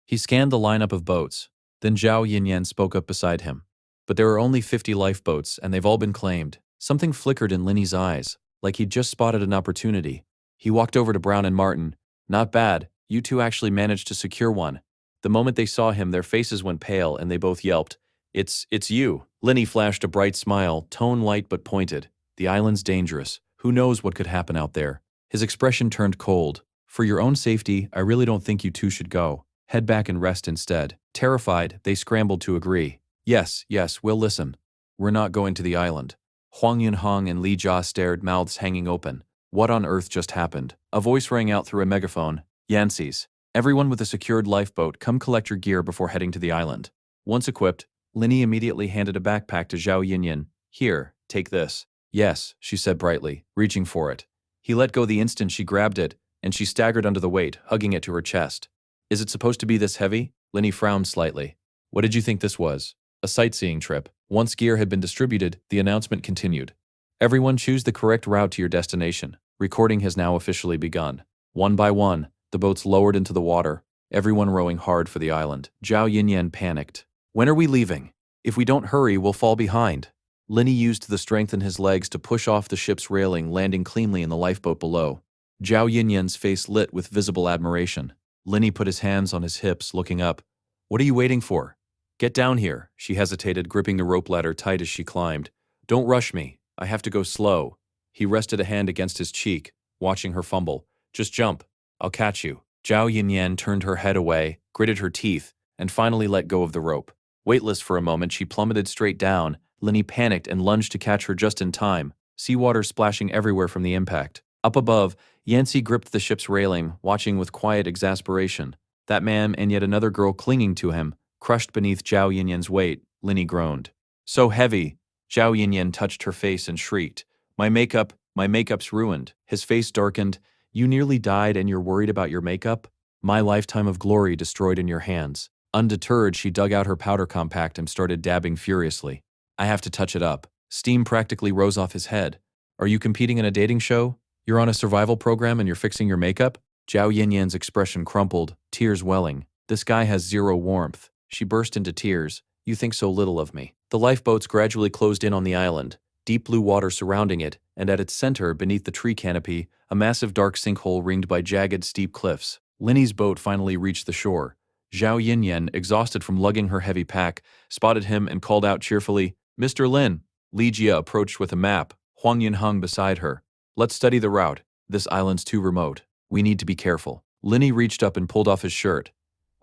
He scanned the lineup of boats. Then Zhao Yinyan spoke up beside him. But there are only 50 lifeboats, and they've all been claimed. Something flickered in Linny's eyes, like he'd just spotted an opportunity. He walked over to Brown and Martin. Not bad. You two actually managed to secure one. The moment they saw him, their faces went pale, and they both yelped. It's you. Linny flashed a bright smile, tone light but pointed. The island's dangerous. Who knows what could happen out there? His expression turned cold. For your own safety, I really don't think you two should go. Head back and rest instead. Terrified, they scrambled to agree. Yes, we'll listen. We're not going to the island. Huang Yunheng and Li Jia stared, mouths hanging open. What on earth just happened? A voice rang out through a megaphone. Yancey's. Everyone with a secured lifeboat, come collect your gear before heading to the island. Once equipped, Linny immediately handed a backpack to Zhao Yinyan. Here, take this. Yes, she said brightly, reaching for it. He let go the instant she grabbed it, and she staggered under the weight, hugging it to her chest. Is it supposed to be this heavy? Linny frowned slightly. What did you think this was? A sightseeing trip. Once gear had been distributed, the announcement continued. Everyone choose the correct route to your destination. Recording has now officially begun. One by one, the boats lowered into the water, everyone rowing hard for the island. Zhao Yinyan panicked. When are we leaving? If we don't hurry, we'll fall behind. Linny used the strength in his legs to push off the ship's railing, landing cleanly in the lifeboat below. Zhao Yinyan's face lit with visible admiration. Linny put his hands on his hips, looking up. What are you waiting for? Get down here, she hesitated, gripping the rope ladder tight as she climbed. Don't rush me. I have to go slow. He rested a hand against his cheek, watching her fumble. Just jump. I'll catch you. Zhao Yinyan turned her head away, gritted her teeth, and finally let go of the rope. Weightless for a moment, she plummeted straight down. Linny panicked and lunged to catch her just in time, seawater splashing everywhere from the impact. Up above, Yancey gripped the ship's railing, watching with quiet exasperation. That man and yet another girl clinging to him, crushed beneath Zhao Yinyan's weight. Linny groaned. So heavy. Zhao Yinyan touched her face and shrieked. My makeup's ruined. His face darkened. You nearly died and you're worried about your makeup? My lifetime of glory destroyed in your hands. Undeterred, she dug out her powder compact and started dabbing furiously. I have to touch it up. Steam practically rose off his head. Are you competing in a dating show? You're on a survival program and you're fixing your makeup? Zhao Yinyan's expression crumpled, tears welling. This guy has zero warmth. She burst into tears. You think so little of me. The lifeboats gradually closed in on the island, deep blue water surrounding it, and at its center, beneath the tree canopy, a massive dark sinkhole ringed by jagged, steep cliffs. Linny's boat finally reached the shore. Zhao Yinyan, exhausted from lugging her heavy pack, spotted him and called out cheerfully, "Mr. Lin." Li Jia approached with a map, Huang Yun hung beside her. "Let's study the route. This island's too remote. We need to be careful." Linny reached up and pulled off his shirt.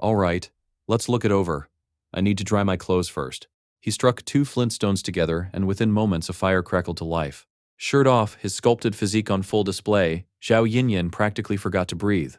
"All right, let's look it over. I need to dry my clothes first." He struck two flintstones together, and within moments a fire crackled to life. Shirt off, his sculpted physique on full display, Zhao Yinyan practically forgot to breathe.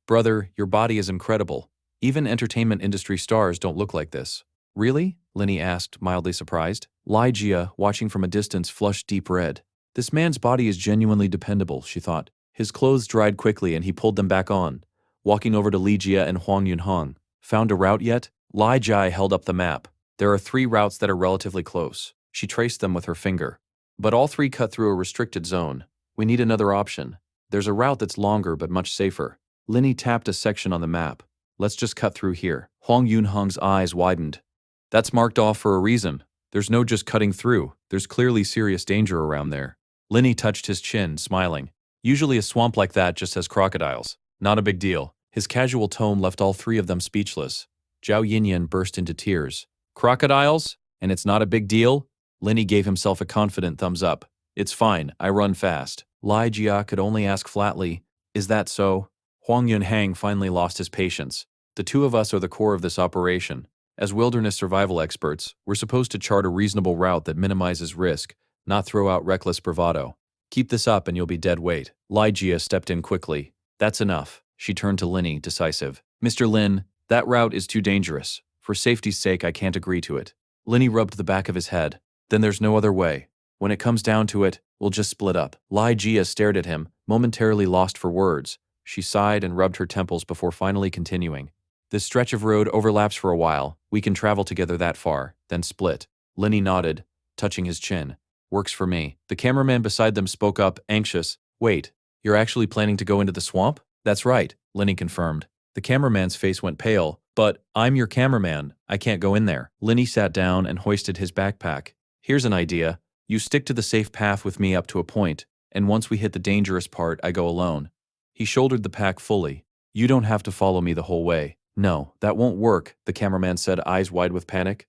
"Brother, your body is incredible. Even entertainment industry stars don't look like this." "Really?" Linny asked, mildly surprised. Li Jia, watching from a distance, flushed deep red. This man's body is genuinely dependable, she thought. His clothes dried quickly and he pulled them back on. Walking over to Li Jia and Huang Yunhong. "Found a route yet?" Li Jia held up the map. "There are 3 routes that are relatively close." She traced them with her finger. "But all 3 cut through a restricted zone. We need another option. There's a route that's longer but much safer." Linny tapped a section on the map. "Let's just cut through here." Huang Yunhong's eyes widened. "That's marked off for a reason. There's no just cutting through. There's clearly serious danger around there." Linny touched his chin, smiling. "Usually a swamp like that just has crocodiles. Not a big deal." His casual tone left all 3 of them speechless. Zhao Yinyan burst into tears. "Crocodiles? And it's not a big deal?" Linny gave himself a confident thumbs up. "It's fine, I run fast." Li Jia could only ask flatly, "Is that so?" Huang Yunhang finally lost his patience. "The 2 of us are the core of this operation. As wilderness survival experts, we're supposed to chart a reasonable route that minimizes risk, not throw out reckless bravado. Keep this up and you'll be dead weight." Li Jia stepped in quickly. "That's enough." She turned to Linny, decisive. "Mr. Lin, that route is too dangerous. For safety's sake, I can't agree to it." Linny rubbed the back of his head. "Then there's no other way. When it comes down to it, we'll just split up." Li Jia stared at him, momentarily lost for words. She sighed and rubbed her temples before finally continuing. "This stretch of road overlaps for a while. We can travel together that far, then split." Linny nodded, touching his chin. "Works for me." The cameraman beside them spoke up, anxious. "Wait, you're actually planning to go into the swamp?" "That's right," Linny confirmed. The cameraman's face went pale. "But I'm your cameraman. I can't go in there." Linny sat down and hoisted his backpack. "Here's an idea. You stick to the safe path with me up to a point, and once we hit the dangerous part, I go alone." He shouldered the pack fully. "You don't have to follow me the whole way." "No, that won't work," the cameraman said, eyes wide with panic.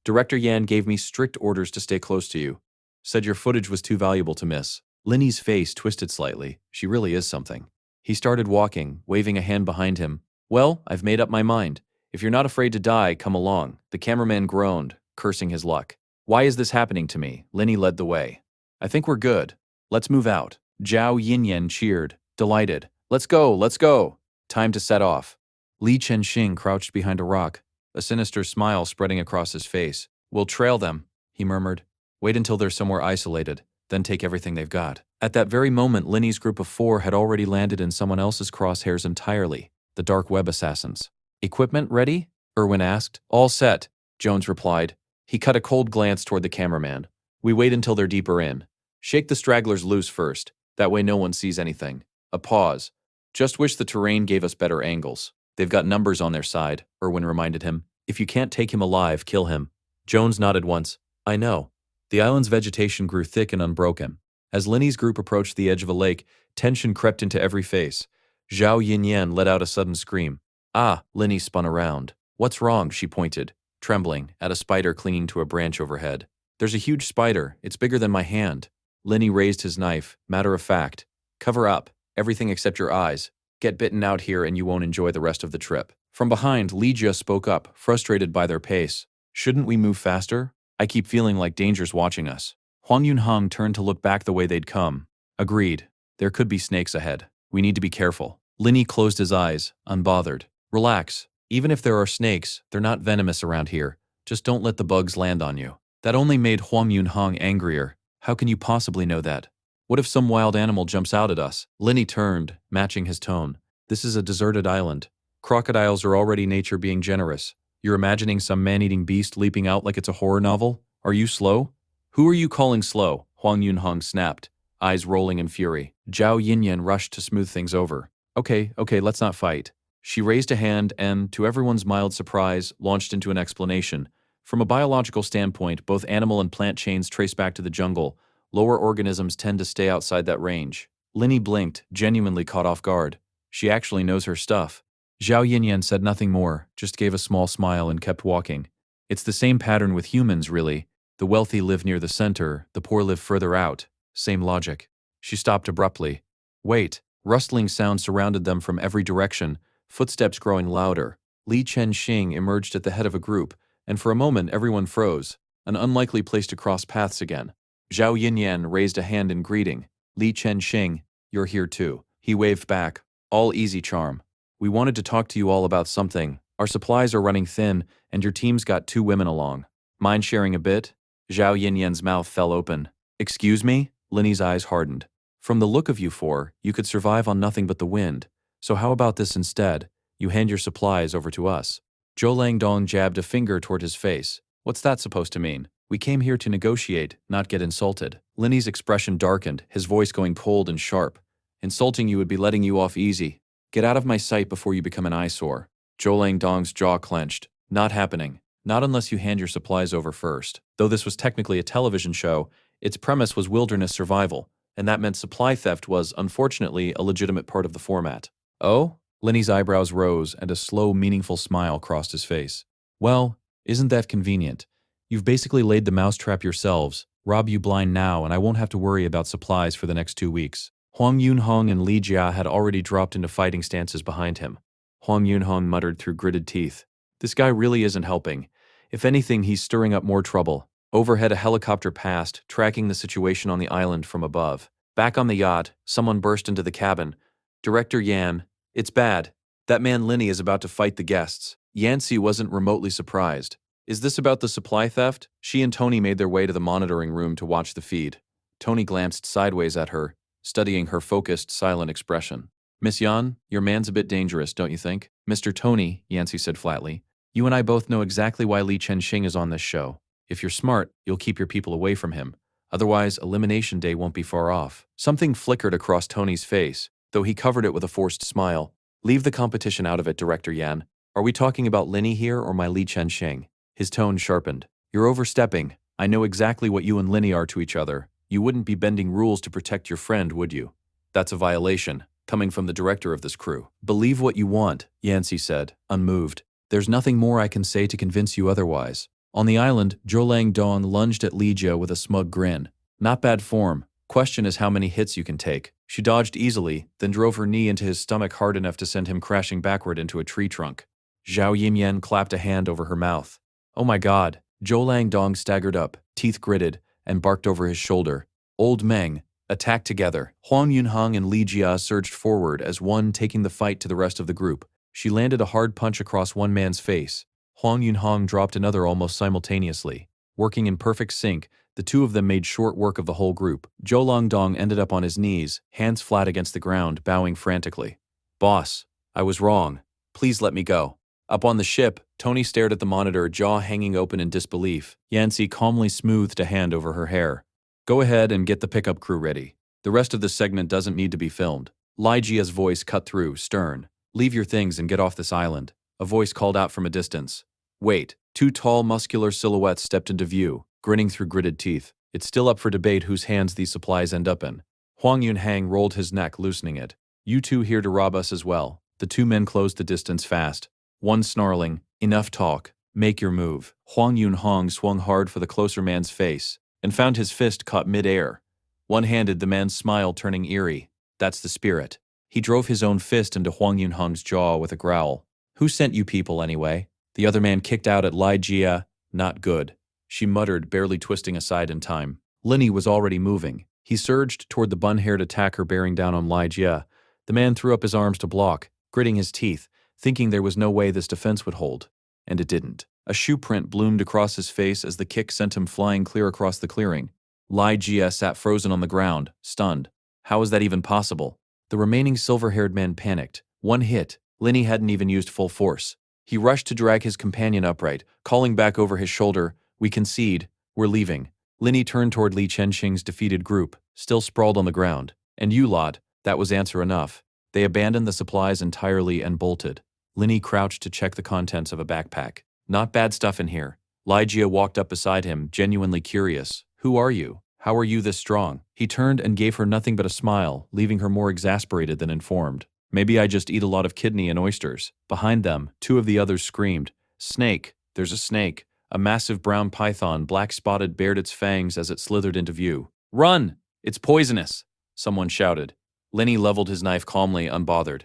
"Director Yan gave me strict orders to stay close to you. Said your footage was too valuable to miss." Linny's face twisted slightly. She really is something. He started walking, waving a hand behind him. "Well, I've made up my mind. If you're not afraid to die, come along." The cameraman groaned, cursing his luck. "Why is this happening to me?" Linny led the way. "I think we're good. Let's move out." Zhao Yinyan cheered, delighted. "Let's go, let's go." Time to set off. Li Chenxing crouched behind a rock, a sinister smile spreading across his face. "We'll trail them," he murmured. "Wait until they're somewhere isolated, then take everything they've got." At that very moment, Linny's group of 4 had already landed in someone else's crosshairs entirely, the dark web assassins. "Equipment ready?" Irwin asked. "All set," Jones replied. He cut a cold glance toward the cameraman. "We wait until they're deeper in. Shake the stragglers loose first, that way no one sees anything." A pause. "Just wish the terrain gave us better angles." "They've got numbers on their side," Irwin reminded him. "If you can't take him alive, kill him." Jones nodded once. "I know." The island's vegetation grew thick and unbroken. As Linny's group approached the edge of a lake, tension crept into every face. Zhao Yinyan let out a sudden scream. "Ah!" Linny spun around. "What's wrong?" she pointed, trembling, at a spider clinging to a branch overhead. "There's a huge spider. It's bigger than my hand." Linny raised his knife, matter of fact. "Cover up. Everything except your eyes. Get bitten out here and you won't enjoy the rest of the trip." From behind, Li Jia spoke up, frustrated by their pace. "Shouldn't we move faster? I keep feeling like danger's watching us." Huang Yunhong turned to look back the way they'd come. "Agreed. There could be snakes ahead. We need to be careful." Linny closed his eyes, unbothered. "Relax. Even if there are snakes, they're not venomous around here. Just don't let the bugs land on you." That only made Huang Yunhong angrier. "How can you possibly know that? What if some wild animal jumps out at us?" Linny turned, matching his tone. "This is a deserted island. Crocodiles are already nature being generous. You're imagining some man-eating beast leaping out like it's a horror novel? Are you slow?" "Who are you calling slow?" Huang Yunhong snapped, eyes rolling in fury. Zhao Yinyan rushed to smooth things over. Okay, let's not fight." She raised a hand and, to everyone's mild surprise, launched into an explanation. From a biological standpoint, both animal and plant chains trace back to the jungle. Lower organisms tend to stay outside that range. Linny blinked, genuinely caught off guard. She actually knows her stuff. Zhao Yinyan said nothing more, just gave a small smile and kept walking. It's the same pattern with humans, really. The wealthy live near the center, the poor live further out. Same logic. She stopped abruptly. Wait, rustling sounds surrounded them from every direction, footsteps growing louder. Li Chenxing emerged at the head of a group, and for a moment everyone froze, an unlikely place to cross paths again. Zhao Yinyan raised a hand in greeting. Li Chenxing, you're here too. He waved back. All easy, charm. We wanted to talk to you all about something. Our supplies are running thin, and your team's got 2 women along. Mind sharing a bit? Zhao Yinyan's mouth fell open. Excuse me? Linny's eyes hardened. From the look of you four, you could survive on nothing but the wind. So how about this instead? You hand your supplies over to us. Zhou Langdong jabbed a finger toward his face. What's that supposed to mean? We came here to negotiate, not get insulted. Linny's expression darkened, his voice going cold and sharp. Insulting you would be letting you off easy. Get out of my sight before you become an eyesore. Zhou Langdong's jaw clenched. Not happening. Not unless you hand your supplies over first. Though this was technically a television show, its premise was wilderness survival, and that meant supply theft was, unfortunately, a legitimate part of the format. Oh? Linny's eyebrows rose, and a slow, meaningful smile crossed his face. Well, isn't that convenient? You've basically laid the mousetrap yourselves. Rob you blind now, and I won't have to worry about supplies for the next 2 weeks. Huang Yunhong and Li Jia had already dropped into fighting stances behind him. Huang Yunhong muttered through gritted teeth. This guy really isn't helping. If anything, he's stirring up more trouble. Overhead, a helicopter passed, tracking the situation on the island from above. Back on the yacht, someone burst into the cabin. Director Yan, it's bad. That man Linny is about to fight the guests. Yancy wasn't remotely surprised. Is this about the supply theft? She and Tony made their way to the monitoring room to watch the feed. Tony glanced sideways at her, studying her focused, silent expression. Miss Yan, your man's a bit dangerous, don't you think? Mr. Tony, Yancy said flatly, you and I both know exactly why Li Chenxing is on this show. If you're smart, you'll keep your people away from him. Otherwise, Elimination Day won't be far off. Something flickered across Tony's face, though he covered it with a forced smile. Leave the competition out of it, Director Yan. Are we talking about Linny here or my Li Chenxing? His tone sharpened. You're overstepping. I know exactly what you and Linny are to each other. You wouldn't be bending rules to protect your friend, would you? That's a violation, coming from the director of this crew. Believe what you want, Yancy said, unmoved. There's nothing more I can say to convince you otherwise. On the island, Zhou Langdong lunged at Li Jia with a smug grin. Not bad form. Question is how many hits you can take. She dodged easily, then drove her knee into his stomach hard enough to send him crashing backward into a tree trunk. Zhao Yimyan clapped a hand over her mouth. Oh my god. Zhou Langdong staggered up, teeth gritted, and barked over his shoulder. Old Meng, attack together. Huang Yunhong and Li Jia surged forward as one taking the fight to the rest of the group. She landed a hard punch across one man's face. Huang Yunhong dropped another almost simultaneously. Working in perfect sync, the two of them made short work of the whole group. Zhou Langdong ended up on his knees, hands flat against the ground, bowing frantically. Boss, I was wrong. Please let me go. Up on the ship, Tony stared at the monitor, jaw hanging open in disbelief. Yancy calmly smoothed a hand over her hair. Go ahead and get the pickup crew ready. The rest of this segment doesn't need to be filmed. Li Jia's voice cut through, stern. Leave your things and get off this island. A voice called out from a distance. Wait. 2 tall, muscular silhouettes stepped into view, grinning through gritted teeth. It's still up for debate whose hands these supplies end up in. Huang Yunhang rolled his neck, loosening it. You two here to rob us as well. The 2 men closed the distance fast. One snarling, enough talk. Make your move. Huang Yunhong swung hard for the closer man's face, and found his fist caught mid-air. One-handed, the man's smile turning eerie. That's the spirit. He drove his own fist into Huang Yunhong's jaw with a growl. Who sent you people, anyway? The other man kicked out at Li Jia. Not good. She muttered, barely twisting aside in time. Linny was already moving. He surged toward the bun-haired attacker bearing down on Li Jia. The man threw up his arms to block, gritting his teeth, thinking there was no way this defense would hold. And it didn't. A shoe print bloomed across his face as the kick sent him flying clear across the clearing. Li Jia sat frozen on the ground, stunned. How was that even possible? The remaining silver-haired man panicked. One hit. Linny hadn't even used full force. He rushed to drag his companion upright, calling back over his shoulder, We concede. We're leaving. Linny turned toward Li Chenxing's defeated group, still sprawled on the ground. And you lot, that was answer enough. They abandoned the supplies entirely and bolted. Linny crouched to check the contents of a backpack. Not bad stuff in here. Li Jia walked up beside him, genuinely curious. Who are you? How are you this strong? He turned and gave her nothing but a smile, leaving her more exasperated than informed. Maybe I just eat a lot of kidney and oysters. Behind them, two of the others screamed, "Snake! There's a snake!" A massive brown python, black-spotted, bared its fangs as it slithered into view. "Run! It's poisonous!" someone shouted. Lenny leveled his knife calmly, unbothered.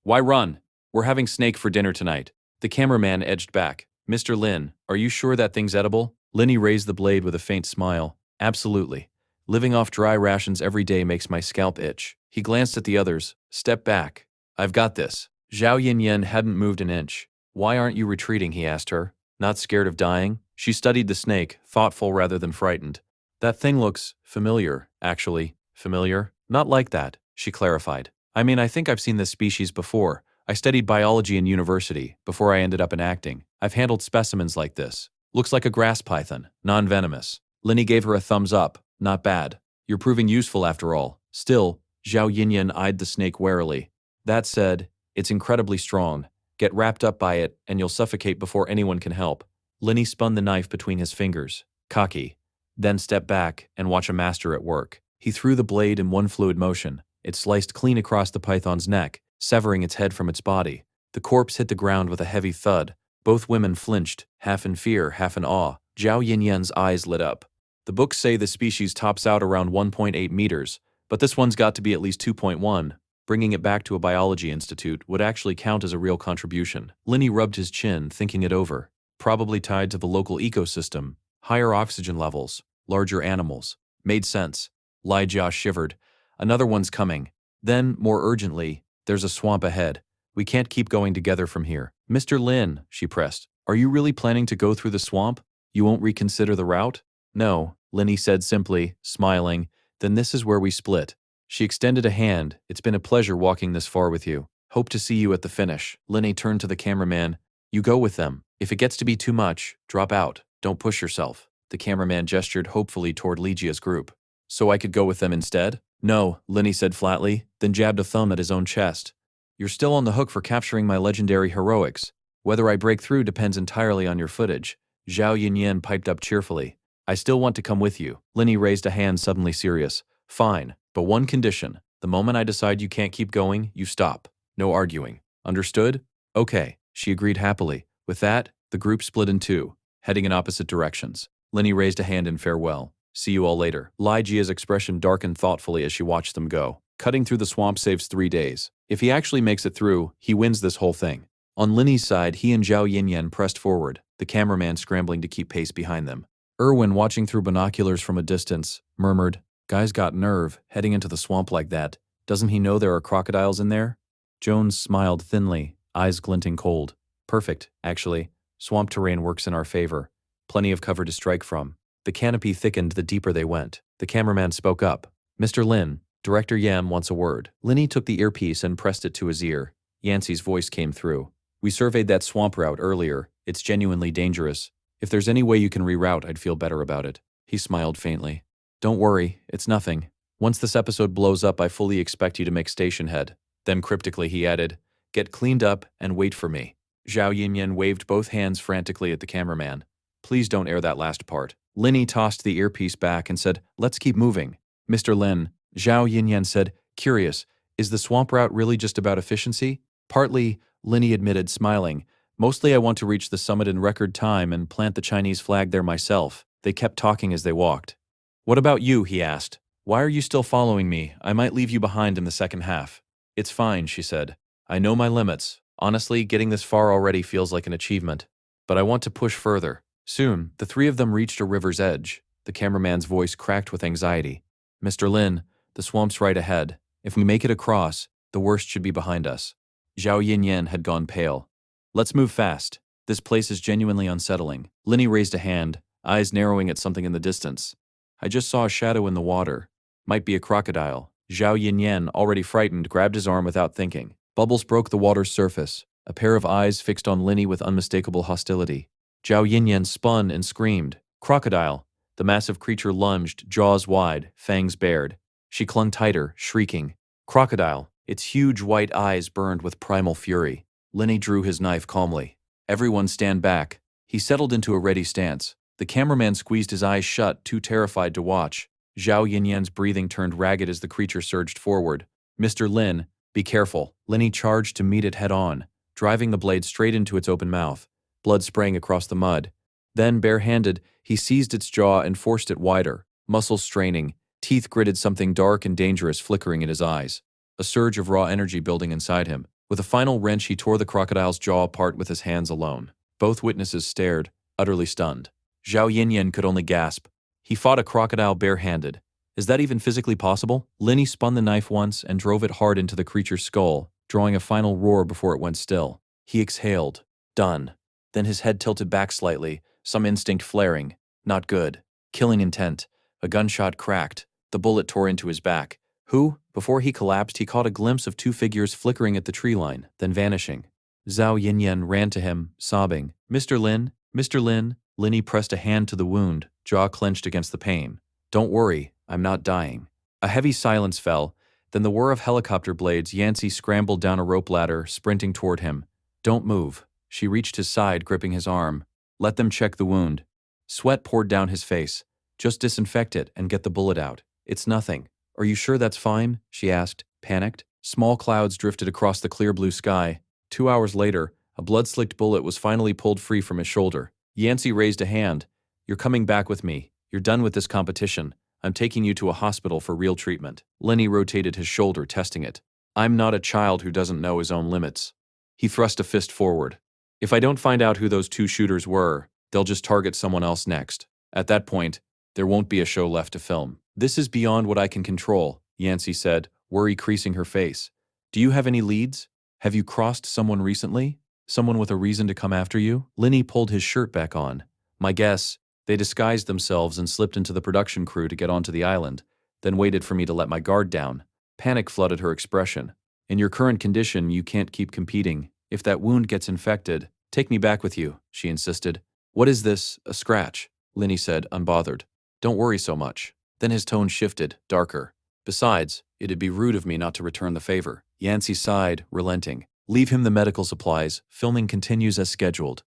"Why run? We're having snake for dinner tonight." The cameraman edged back. "Mr. Lin, are you sure that thing's edible?" Lenny raised the blade with a faint smile. "Absolutely. Living off dry rations every day makes my scalp itch." He glanced at the others. "Step back. I've got this." Zhao Yinyan hadn't moved an inch. "Why aren't you retreating?" he asked her. "Not scared of dying?" She studied the snake, thoughtful rather than frightened. "That thing looks familiar, actually." "Familiar? Not like that," she clarified. "I mean, I think I've seen this species before. I studied biology in university, before I ended up in acting. I've handled specimens like this. Looks like a grass python, non-venomous." Lenny gave her a thumbs up. "Not bad. You're proving useful after all." Still, Zhao Yinyan eyed the snake warily. "That said, it's incredibly strong. Get wrapped up by it, and you'll suffocate before anyone can help." Lenny spun the knife between his fingers. Cocky. "Then step back and watch a master at work." He threw the blade in one fluid motion. It sliced clean across the python's neck, severing its head from its body. The corpse hit the ground with a heavy thud. Both women flinched, half in fear, half in awe. Zhao Yinyan's eyes lit up. "The books say the species tops out around 1.8 meters, but this one's got to be at least 2.1. Bringing it back to a biology institute would actually count as a real contribution." Lenny rubbed his chin, thinking it over. Probably tied to the local ecosystem. Higher oxygen levels, larger animals. Made sense. Lai Jia shivered. "Another one's coming." Then, more urgently, "There's a swamp ahead. We can't keep going together from here." "Mr. Lin," she pressed, "are you really planning to go through the swamp? You won't reconsider the route?" "No," Lenny said simply, smiling. "Then this is where we split." She extended a hand. "It's been a pleasure walking this far with you. Hope to see you at the finish." Lenny turned to the cameraman. "You go with them. If it gets to be too much, drop out. Don't push yourself." The cameraman gestured hopefully toward Ligia's group. "So I could go with them instead?" "No," Lenny said flatly, then jabbed a thumb at his own chest. "You're still on the hook for capturing my legendary heroics. Whether I break through depends entirely on your footage." Zhao Yinyan piped up cheerfully. "I still want to come with you." Lenny raised a hand, suddenly serious. "Fine, but one condition. The moment I decide you can't keep going, you stop. No arguing. Understood?" "Okay," she agreed happily. With that, the group split in two, heading in opposite directions. Lenny raised a hand in farewell. "See you all later." Lai Jia's expression darkened thoughtfully as she watched them go. Cutting through the swamp saves 3 days. If he actually makes it through, he wins this whole thing. On Lenny's side, he and Zhao Yinyan pressed forward, the cameraman scrambling to keep pace behind them. Irwin, watching through binoculars from a distance, murmured, "Guy's got nerve, heading into the swamp like that. Doesn't he know there are crocodiles in there?" Jones smiled thinly, eyes glinting cold. "Perfect, actually. Swamp terrain works in our favor. Plenty of cover to strike from." The canopy thickened the deeper they went. The cameraman spoke up. "Mr. Lin, Director Yam wants a word." Lenny took the earpiece and pressed it to his ear. Yancey's voice came through. "We surveyed that swamp route earlier. It's genuinely dangerous. If there's any way you can reroute, I'd feel better about it." He smiled faintly. "Don't worry, it's nothing. Once this episode blows up, I fully expect you to make station head." Then cryptically he added, "Get cleaned up and wait for me." Zhao Yinyan waved both hands frantically at the cameraman. "Please don't air that last part." Lenny tossed the earpiece back and said, "Let's keep moving." "Mr. Lin," Zhao Yinyan said, "Curious, is the swamp route really just about efficiency?" "Partly," Lenny admitted, smiling. "Mostly I want to reach the summit in record time and plant the Chinese flag there myself." They kept talking as they walked. "What about you?" he asked. "Why are you still following me? I might leave you behind in the second half." "It's fine," she said. "I know my limits. Honestly, getting this far already feels like an achievement. But I want to push further." Soon, the three of them reached a river's edge. The cameraman's voice cracked with anxiety. "Mr. Lin, the swamp's right ahead. If we make it across, the worst should be behind us." Zhao Yinyan had gone pale. "Let's move fast. This place is genuinely unsettling." Lenny raised a hand, eyes narrowing at something in the distance. "I just saw a shadow in the water. Might be a crocodile." Zhao Yinyan, already frightened, grabbed his arm without thinking. Bubbles broke the water's surface, a pair of eyes fixed on Lenny with unmistakable hostility. Zhao Yinyan spun and screamed. "Crocodile!" The massive creature lunged, jaws wide, fangs bared. She clung tighter, shrieking. "Crocodile!" Its huge white eyes burned with primal fury. Lenny drew his knife calmly. "Everyone stand back." He settled into a ready stance. The cameraman squeezed his eyes shut, too terrified to watch. Zhao Yinyan's breathing turned ragged as the creature surged forward. "Mr. Lin, Be careful. Lenny charged to meet it head-on, driving the blade straight into its open mouth, blood spraying across the mud. Then, barehanded, he seized its jaw and forced it wider, muscles straining, teeth gritted, something dark and dangerous flickering in his eyes. A surge of raw energy building inside him. With a final wrench, he tore the crocodile's jaw apart with his hands alone. Both witnesses stared, utterly stunned. Zhao Yinyan could only gasp. He fought a crocodile barehanded. Is that even physically possible? Lenny spun the knife once and drove it hard into the creature's skull, drawing a final roar before it went still. He exhaled. Done. Then his head tilted back slightly, some instinct flaring. Not good. Killing intent. A gunshot cracked. The bullet tore into his back. Who? Before he collapsed, he caught a glimpse of two figures flickering at the tree line, then vanishing. Zhao Yinyan ran to him, sobbing. Mr. Lin? Mr. Lin? Lenny pressed a hand to the wound, jaw clenched against the pain. Don't worry, I'm not dying. A heavy silence fell, then the whir of helicopter blades. Yancy scrambled down a rope ladder, sprinting toward him. Don't move. She reached his side, gripping his arm. Let them check the wound. Sweat poured down his face. Just disinfect it and get the bullet out. It's nothing. Are you sure that's fine? She asked, panicked. Small clouds drifted across the clear blue sky. 2 hours later, a blood-slicked bullet was finally pulled free from his shoulder. Yancy raised a hand. You're coming back with me. You're done with this competition. I'm taking you to a hospital for real treatment. Lenny rotated his shoulder, testing it. I'm not a child who doesn't know his own limits. He thrust a fist forward. If I don't find out who those two shooters were, they'll just target someone else next. At that point, there won't be a show left to film. This is beyond what I can control, Yancy said, worry creasing her face. Do you have any leads? Have you crossed someone recently? Someone with a reason to come after you? Lenny pulled his shirt back on. My guess, they disguised themselves and slipped into the production crew to get onto the island, then waited for me to let my guard down. Panic flooded her expression. In your current condition, you can't keep competing. If that wound gets infected, take me back with you, she insisted. What is this, a scratch? Lenny said, unbothered. Don't worry so much. Then his tone shifted, darker. Besides, it'd be rude of me not to return the favor. Yancy sighed, relenting. Leave him the medical supplies. Filming continues as scheduled.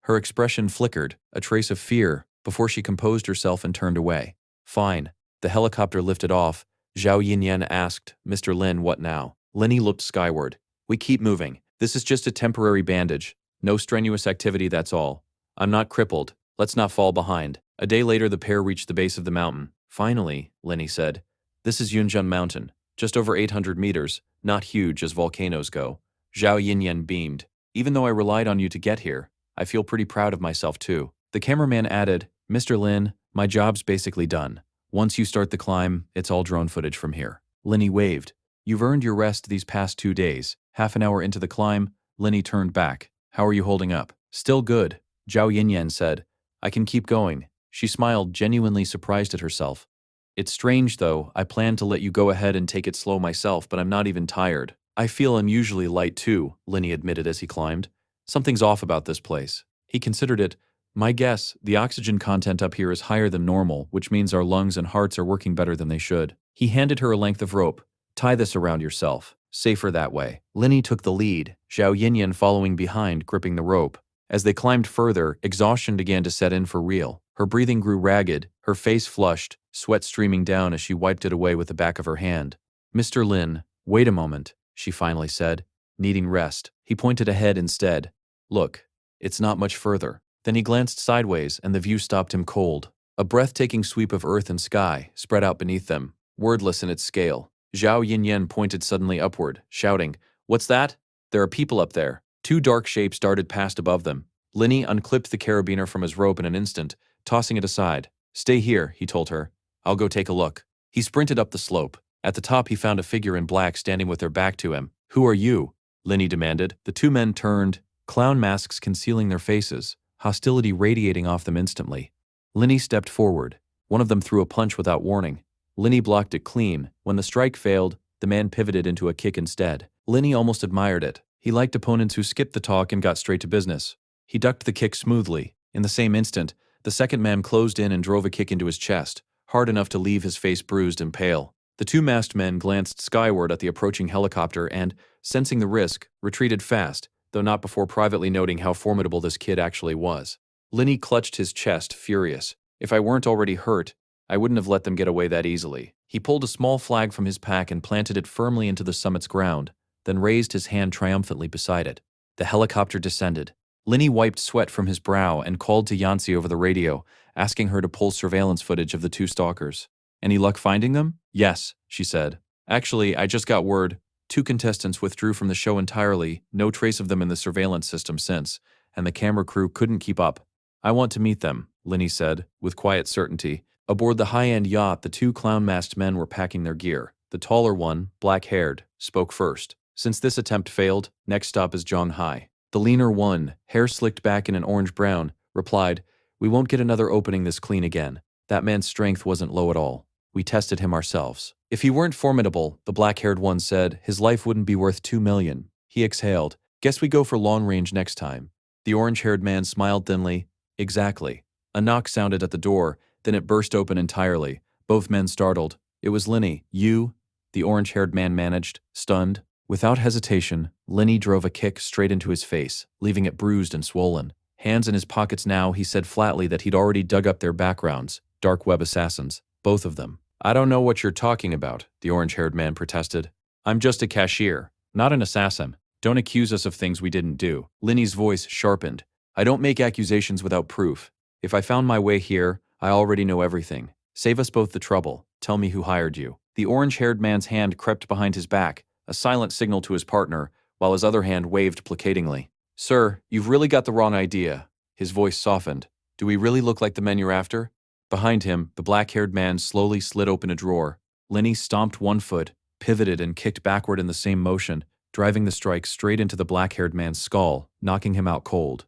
Her expression flickered, a trace of fear, before she composed herself and turned away. Fine. The helicopter lifted off. Zhao Yinyan asked, Mr. Lin, what now? Lenny looked skyward. We keep moving. This is just a temporary bandage. No strenuous activity, that's all. I'm not crippled. Let's not fall behind. A day later, the pair reached the base of the mountain. Finally, Lenny said. This is Yunjun Mountain, just over 800 meters, not huge as volcanoes go. Zhao Yinyan beamed. Even though I relied on you to get here, I feel pretty proud of myself too. The cameraman added, Mr. Lin, my job's basically done. Once you start the climb, it's all drone footage from here. Lenny waved. You've earned your rest these past 2 days. Half an hour into the climb, Lenny turned back. How are you holding up? Still good, Zhao Yinyan said. I can keep going. She smiled, genuinely surprised at herself. It's strange though, I planned to let you go ahead and take it slow myself, but I'm not even tired. I feel unusually light too, Lenny admitted as he climbed. Something's off about this place. He considered it. My guess, the oxygen content up here is higher than normal, which means our lungs and hearts are working better than they should. He handed her a length of rope. Tie this around yourself. Safer that way. Lenny took the lead, Zhao Yinyan following behind, gripping the rope. As they climbed further, exhaustion began to set in for real. Her breathing grew ragged, her face flushed, sweat streaming down as she wiped it away with the back of her hand. Mr. Lin, wait a moment, she finally said, needing rest. He pointed ahead instead. Look, it's not much further. Then he glanced sideways and the view stopped him cold. A breathtaking sweep of earth and sky spread out beneath them, wordless in its scale. Zhao Yinyan pointed suddenly upward, shouting, What's that? There are people up there. 2 dark shapes darted past above them. Lenny unclipped the carabiner from his rope in an instant, tossing it aside. Stay here, he told her. I'll go take a look. He sprinted up the slope. At the top he found a figure in black standing with their back to him. Who are you? Lenny demanded. The 2 men turned, clown masks concealing their faces, hostility radiating off them instantly. Lenny stepped forward. One of them threw a punch without warning. Lenny blocked it clean. When the strike failed, the man pivoted into a kick instead. Lenny almost admired it. He liked opponents who skipped the talk and got straight to business. He ducked the kick smoothly. In the same instant, the second man closed in and drove a kick into his chest, hard enough to leave his face bruised and pale. The 2 masked men glanced skyward at the approaching helicopter and, sensing the risk, retreated fast, though not before privately noting how formidable this kid actually was. Lenny clutched his chest, furious. If I weren't already hurt, I wouldn't have let them get away that easily. He pulled a small flag from his pack and planted it firmly into the summit's ground. then raised his hand triumphantly beside it. The helicopter descended. Linny wiped sweat from his brow and called to Yancy over the radio, asking her to pull surveillance footage of the two stalkers. Any luck finding them? Yes, she said. Actually, I just got word. 2 contestants withdrew from the show entirely, no trace of them in the surveillance system since, and the camera crew couldn't keep up. I want to meet them, Linny said, with quiet certainty. Aboard the high-end yacht, the 2 clown-masked men were packing their gear. The taller one, black-haired, spoke first. Since this attempt failed, next stop is Zhonghai. The leaner one, hair slicked back in an orange-brown, replied, We won't get another opening this clean again. That man's strength wasn't low at all. We tested him ourselves. If he weren't formidable, the black-haired one said, his life wouldn't be worth $2 million. He exhaled. Guess we go for long range next time. The orange-haired man smiled thinly. Exactly. A knock sounded at the door, then it burst open entirely. Both men startled. It was Linny. You? The orange-haired man managed, stunned. Without hesitation, Linny drove a kick straight into his face, leaving it bruised and swollen. Hands in his pockets now, he said flatly that he'd already dug up their backgrounds. Dark web assassins. Both of them. I don't know what you're talking about, the orange-haired man protested. I'm just a cashier, not an assassin. Don't accuse us of things we didn't do. Linny's voice sharpened. I don't make accusations without proof. If I found my way here, I already know everything. Save us both the trouble. Tell me who hired you. The orange-haired man's hand crept behind his back, a silent signal to his partner, while his other hand waved placatingly. Sir, you've really got the wrong idea. His voice softened. Do we really look like the men you're after? Behind him, the black-haired man slowly slid open a drawer. Linny stomped one foot, pivoted and kicked backward in the same motion, driving the strike straight into the black-haired man's skull, knocking him out cold.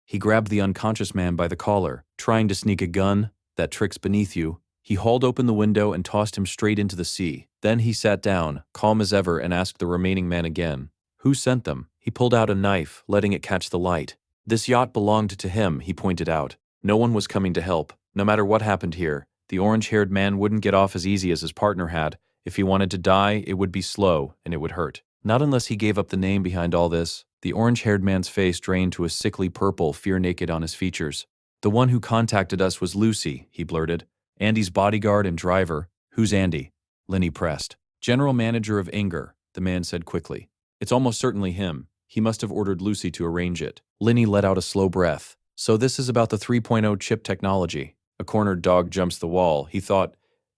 He grabbed the unconscious man by the collar, trying to sneak a gun, that trick's beneath you. He hauled open the window and tossed him straight into the sea. Then he sat down, calm as ever, and asked the remaining man again. Who sent them? He pulled out a knife, letting it catch the light. This yacht belonged to him, he pointed out. No one was coming to help. No matter what happened here, the orange-haired man wouldn't get off as easy as his partner had. If he wanted to die, it would be slow, and it would hurt. Not unless he gave up the name behind all this. The orange-haired man's face drained to a sickly purple, fear-naked on his features. The one who contacted us was Lucy, he blurted. Andy's bodyguard and driver. Who's Andy? Linny pressed. General manager of Inger, the man said quickly. It's almost certainly him. He must have ordered Lucy to arrange it. Linny let out a slow breath. So this is about the 3.0 chip technology. A cornered dog jumps the wall. He thought,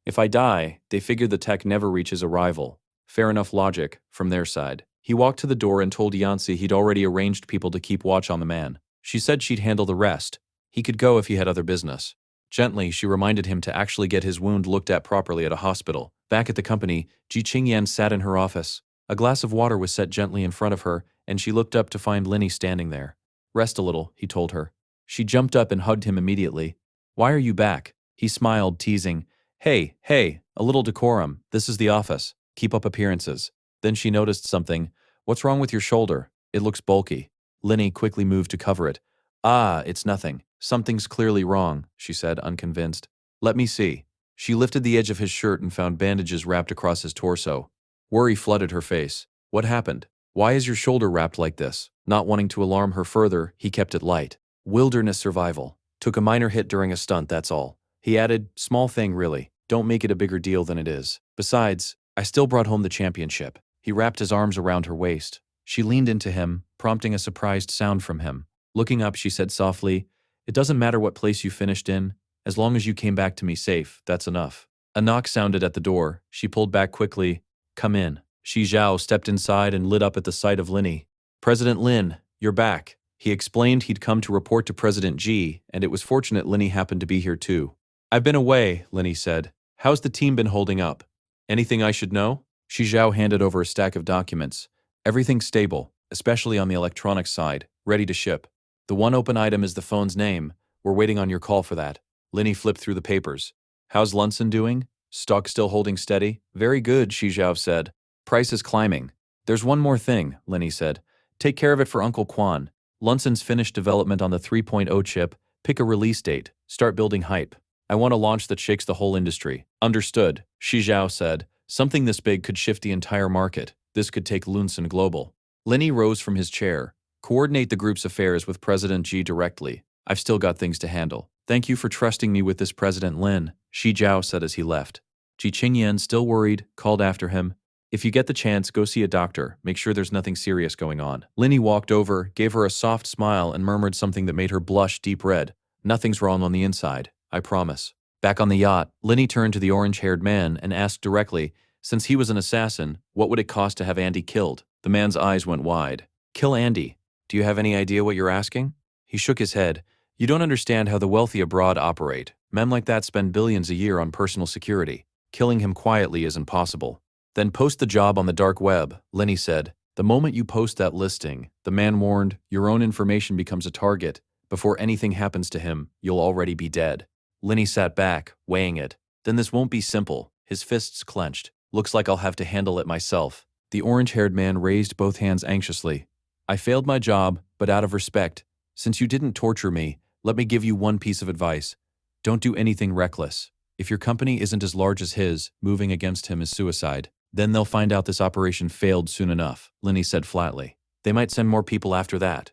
if I die, they figure the tech never reaches a rival. Fair enough logic, from their side. He walked to the door and told Yancy he'd already arranged people to keep watch on the man. She said she'd handle the rest. He could go if he had other business. Gently, she reminded him to actually get his wound looked at properly at a hospital. Back at the company, Ji Qingyan sat in her office. A glass of water was set gently in front of her, and she looked up to find Linny standing there. Rest a little, he told her. She jumped up and hugged him immediately. Why are you back? He smiled, teasing. Hey, a little decorum. This is the office. Keep up appearances. Then she noticed something. What's wrong with your shoulder? It looks bulky. Linny quickly moved to cover it. Ah, it's nothing. Something's clearly wrong, she said, unconvinced. Let me see. She lifted the edge of his shirt and found bandages wrapped across his torso. Worry flooded her face. What happened? Why is your shoulder wrapped like this? Not wanting to alarm her further, he kept it light. Wilderness survival. Took a minor hit during a stunt, that's all. He added, small thing really. Don't make it a bigger deal than it is. Besides, I still brought home the championship. He wrapped his arms around her waist. She leaned into him, prompting a surprised sound from him. Looking up, she said softly, It doesn't matter what place you finished in. As long as you came back to me safe, that's enough. A knock sounded at the door. She pulled back quickly. Come in. Shi Zhao stepped inside and lit up at the sight of Linny. President Lin, you're back. He explained he'd come to report to President Ji, and it was fortunate Linny happened to be here too. I've been away, Linny said. How's the team been holding up? Anything I should know? Shi Zhao handed over a stack of documents. Everything's stable, especially on the electronics side, ready to ship. The one open item is the phone's name. We're waiting on your call for that. Linny flipped through the papers. How's Lunson doing? Stock still holding steady? Very good, Shi Zhao said. Price is climbing. There's one more thing, Linny said. Take care of it for Uncle Quan. Lunson's finished development on the 3.0 chip. Pick a release date. Start building hype. I want a launch that shakes the whole industry. Understood, Shi Zhao said. Something this big could shift the entire market. This could take Lunson global. Linny rose from his chair. Coordinate the group's affairs with President Ji directly. I've still got things to handle. Thank you for trusting me with this, President Lin, Shi Zhao said as he left. Ji Qingyan, still worried, called after him. If you get the chance, go see a doctor. Make sure there's nothing serious going on. Linny walked over, gave her a soft smile, and murmured something that made her blush deep red. Nothing's wrong on the inside, I promise. Back on the yacht, Linny turned to the orange-haired man and asked directly, since he was an assassin, what would it cost to have Andy killed? The man's eyes went wide. Kill Andy? Do you have any idea what you're asking? He shook his head. You don't understand how the wealthy abroad operate. Men like that spend billions a year on personal security. Killing him quietly is impossible. Then post the job on the dark web, Linny said. The moment you post that listing, the man warned, your own information becomes a target. Before anything happens to him, you'll already be dead. Linny sat back, weighing it. Then this won't be simple. His fists clenched. Looks like I'll have to handle it myself. The orange-haired man raised both hands anxiously. I failed my job, but out of respect, since you didn't torture me, let me give you one piece of advice. Don't do anything reckless. If your company isn't as large as his, moving against him is suicide. Then they'll find out this operation failed soon enough, Linny said flatly. They might send more people after that.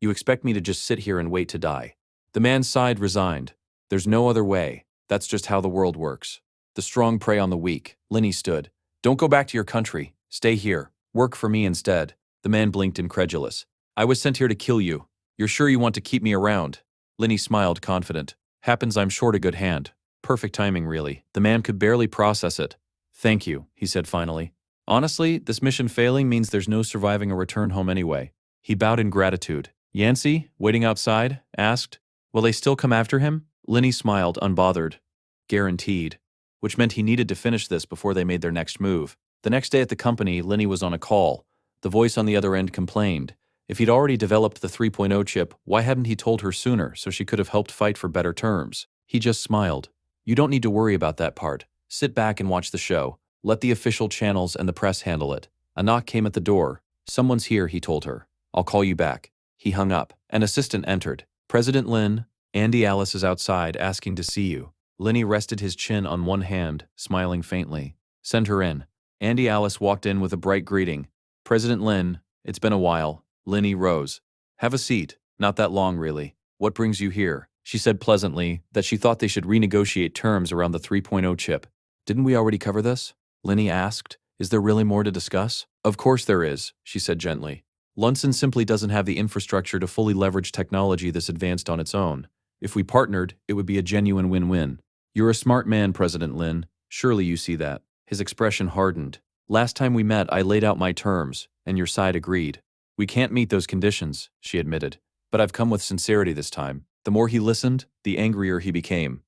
You expect me to just sit here and wait to die? The man sighed, resigned. There's no other way. That's just how the world works. The strong prey on the weak. Linny stood. Don't go back to your country. Stay here. Work for me instead. The man blinked, incredulous. I was sent here to kill you. You're sure you want to keep me around? Linny smiled, confident. Happens I'm short a good hand. Perfect timing, really. The man could barely process it. Thank you, he said finally. Honestly, this mission failing means there's no surviving a return home anyway. He bowed in gratitude. Yancey, waiting outside, asked, will they still come after him? Linny smiled, unbothered. Guaranteed. Which meant he needed to finish this before they made their next move. The next day at the company, Linny was on a call. The voice on the other end complained. If he'd already developed the 3.0 chip, why hadn't he told her sooner so she could have helped fight for better terms? He just smiled. You don't need to worry about that part. Sit back and watch the show. Let the official channels and the press handle it. A knock came at the door. Someone's here, he told her. I'll call you back. He hung up. An assistant entered. President Lin, Andy Alice is outside asking to see you. Linny rested his chin on one hand, smiling faintly. Send her in. Andy Alice walked in with a bright greeting. President Lin, it's been a while. Linny rose. Have a seat. Not that long, really. What brings you here? She said pleasantly that she thought they should renegotiate terms around the 3.0 chip. Didn't we already cover this? Linny asked. Is there really more to discuss? Of course there is, she said gently. Lunson simply doesn't have the infrastructure to fully leverage technology this advanced on its own. If we partnered, it would be a genuine win-win. You're a smart man, President Lin. Surely you see that. His expression hardened. Last time we met, I laid out my terms, and your side agreed. We can't meet those conditions, she admitted. But I've come with sincerity this time. The more he listened, the angrier he became.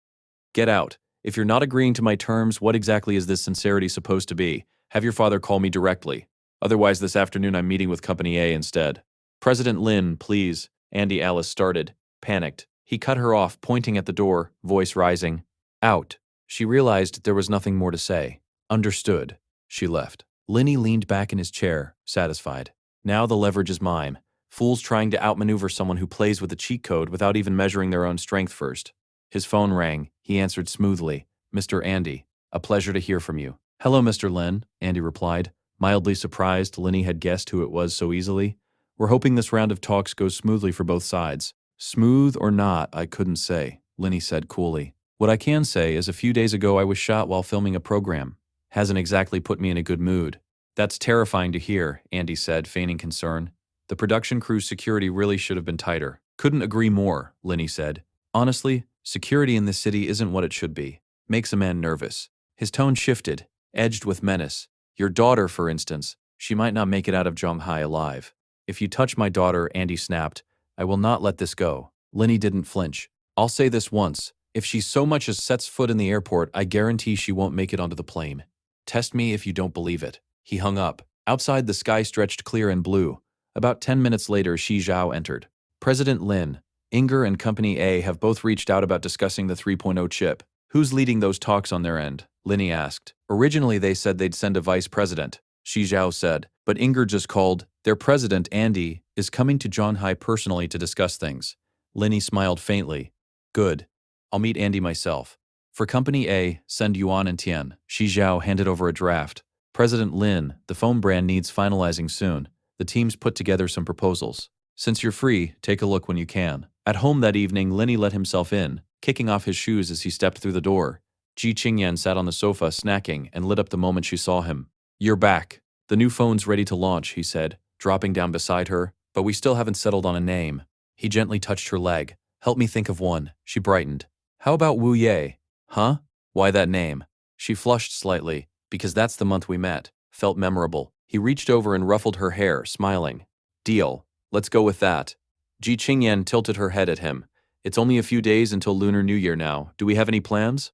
Get out. If you're not agreeing to my terms, what exactly is this sincerity supposed to be? Have your father call me directly. Otherwise, this afternoon I'm meeting with Company A instead. President Lin, please. Andy Alice started. Panicked. He cut her off, pointing at the door, voice rising. Out. She realized there was nothing more to say. Understood. She left. Linny leaned back in his chair, satisfied. Now the leverage is mine. Fools trying to outmaneuver someone who plays with a cheat code without even measuring their own strength first. His phone rang. He answered smoothly. Mr. Andy, a pleasure to hear from you. Hello, Mr. Lin, Andy replied, mildly surprised Linny had guessed who it was so easily. We're hoping this round of talks goes smoothly for both sides. Smooth or not, I couldn't say, Linny said coolly. What I can say is a few days ago I was shot while filming a program. Hasn't exactly put me in a good mood. That's terrifying to hear, Andy said, feigning concern. The production crew's security really should have been tighter. Couldn't agree more, Linny said. Honestly, security in this city isn't what it should be. Makes a man nervous. His tone shifted, edged with menace. Your daughter, for instance, she might not make it out of Zhonghai alive. If you touch my daughter, Andy snapped, I will not let this go. Linny didn't flinch. I'll say this once. If she so much as sets foot in the airport, I guarantee she won't make it onto the plane. Test me if you don't believe it. He hung up. Outside, the sky stretched clear and blue. About 10 minutes later, Xi Zhao entered. President Lin, Inger and Company A have both reached out about discussing the 3.0 chip. Who's leading those talks on their end? Linny asked. Originally, they said they'd send a vice president, Xi Zhao said, but Inger just called. Their president, Andy, is coming to Zhonghai personally to discuss things. Linny smiled faintly. Good. I'll meet Andy myself. For Company A, send Yuan and Tian. Xi Zhao handed over a draft. President Lin, the phone brand needs finalizing soon. The team's put together some proposals. Since you're free, take a look when you can. At home that evening, Linny let himself in, kicking off his shoes as he stepped through the door. Ji Qingyan sat on the sofa, snacking, and lit up the moment she saw him. You're back. The new phone's ready to launch, he said, dropping down beside her, but we still haven't settled on a name. He gently touched her leg. Help me think of one. She brightened. How about Wu Ye? Huh? Why that name? She flushed slightly, because that's the month we met. Felt memorable. He reached over and ruffled her hair, smiling. Deal. Let's go with that. Ji Qingyan tilted her head at him. It's only a few days until Lunar New Year now. Do we have any plans?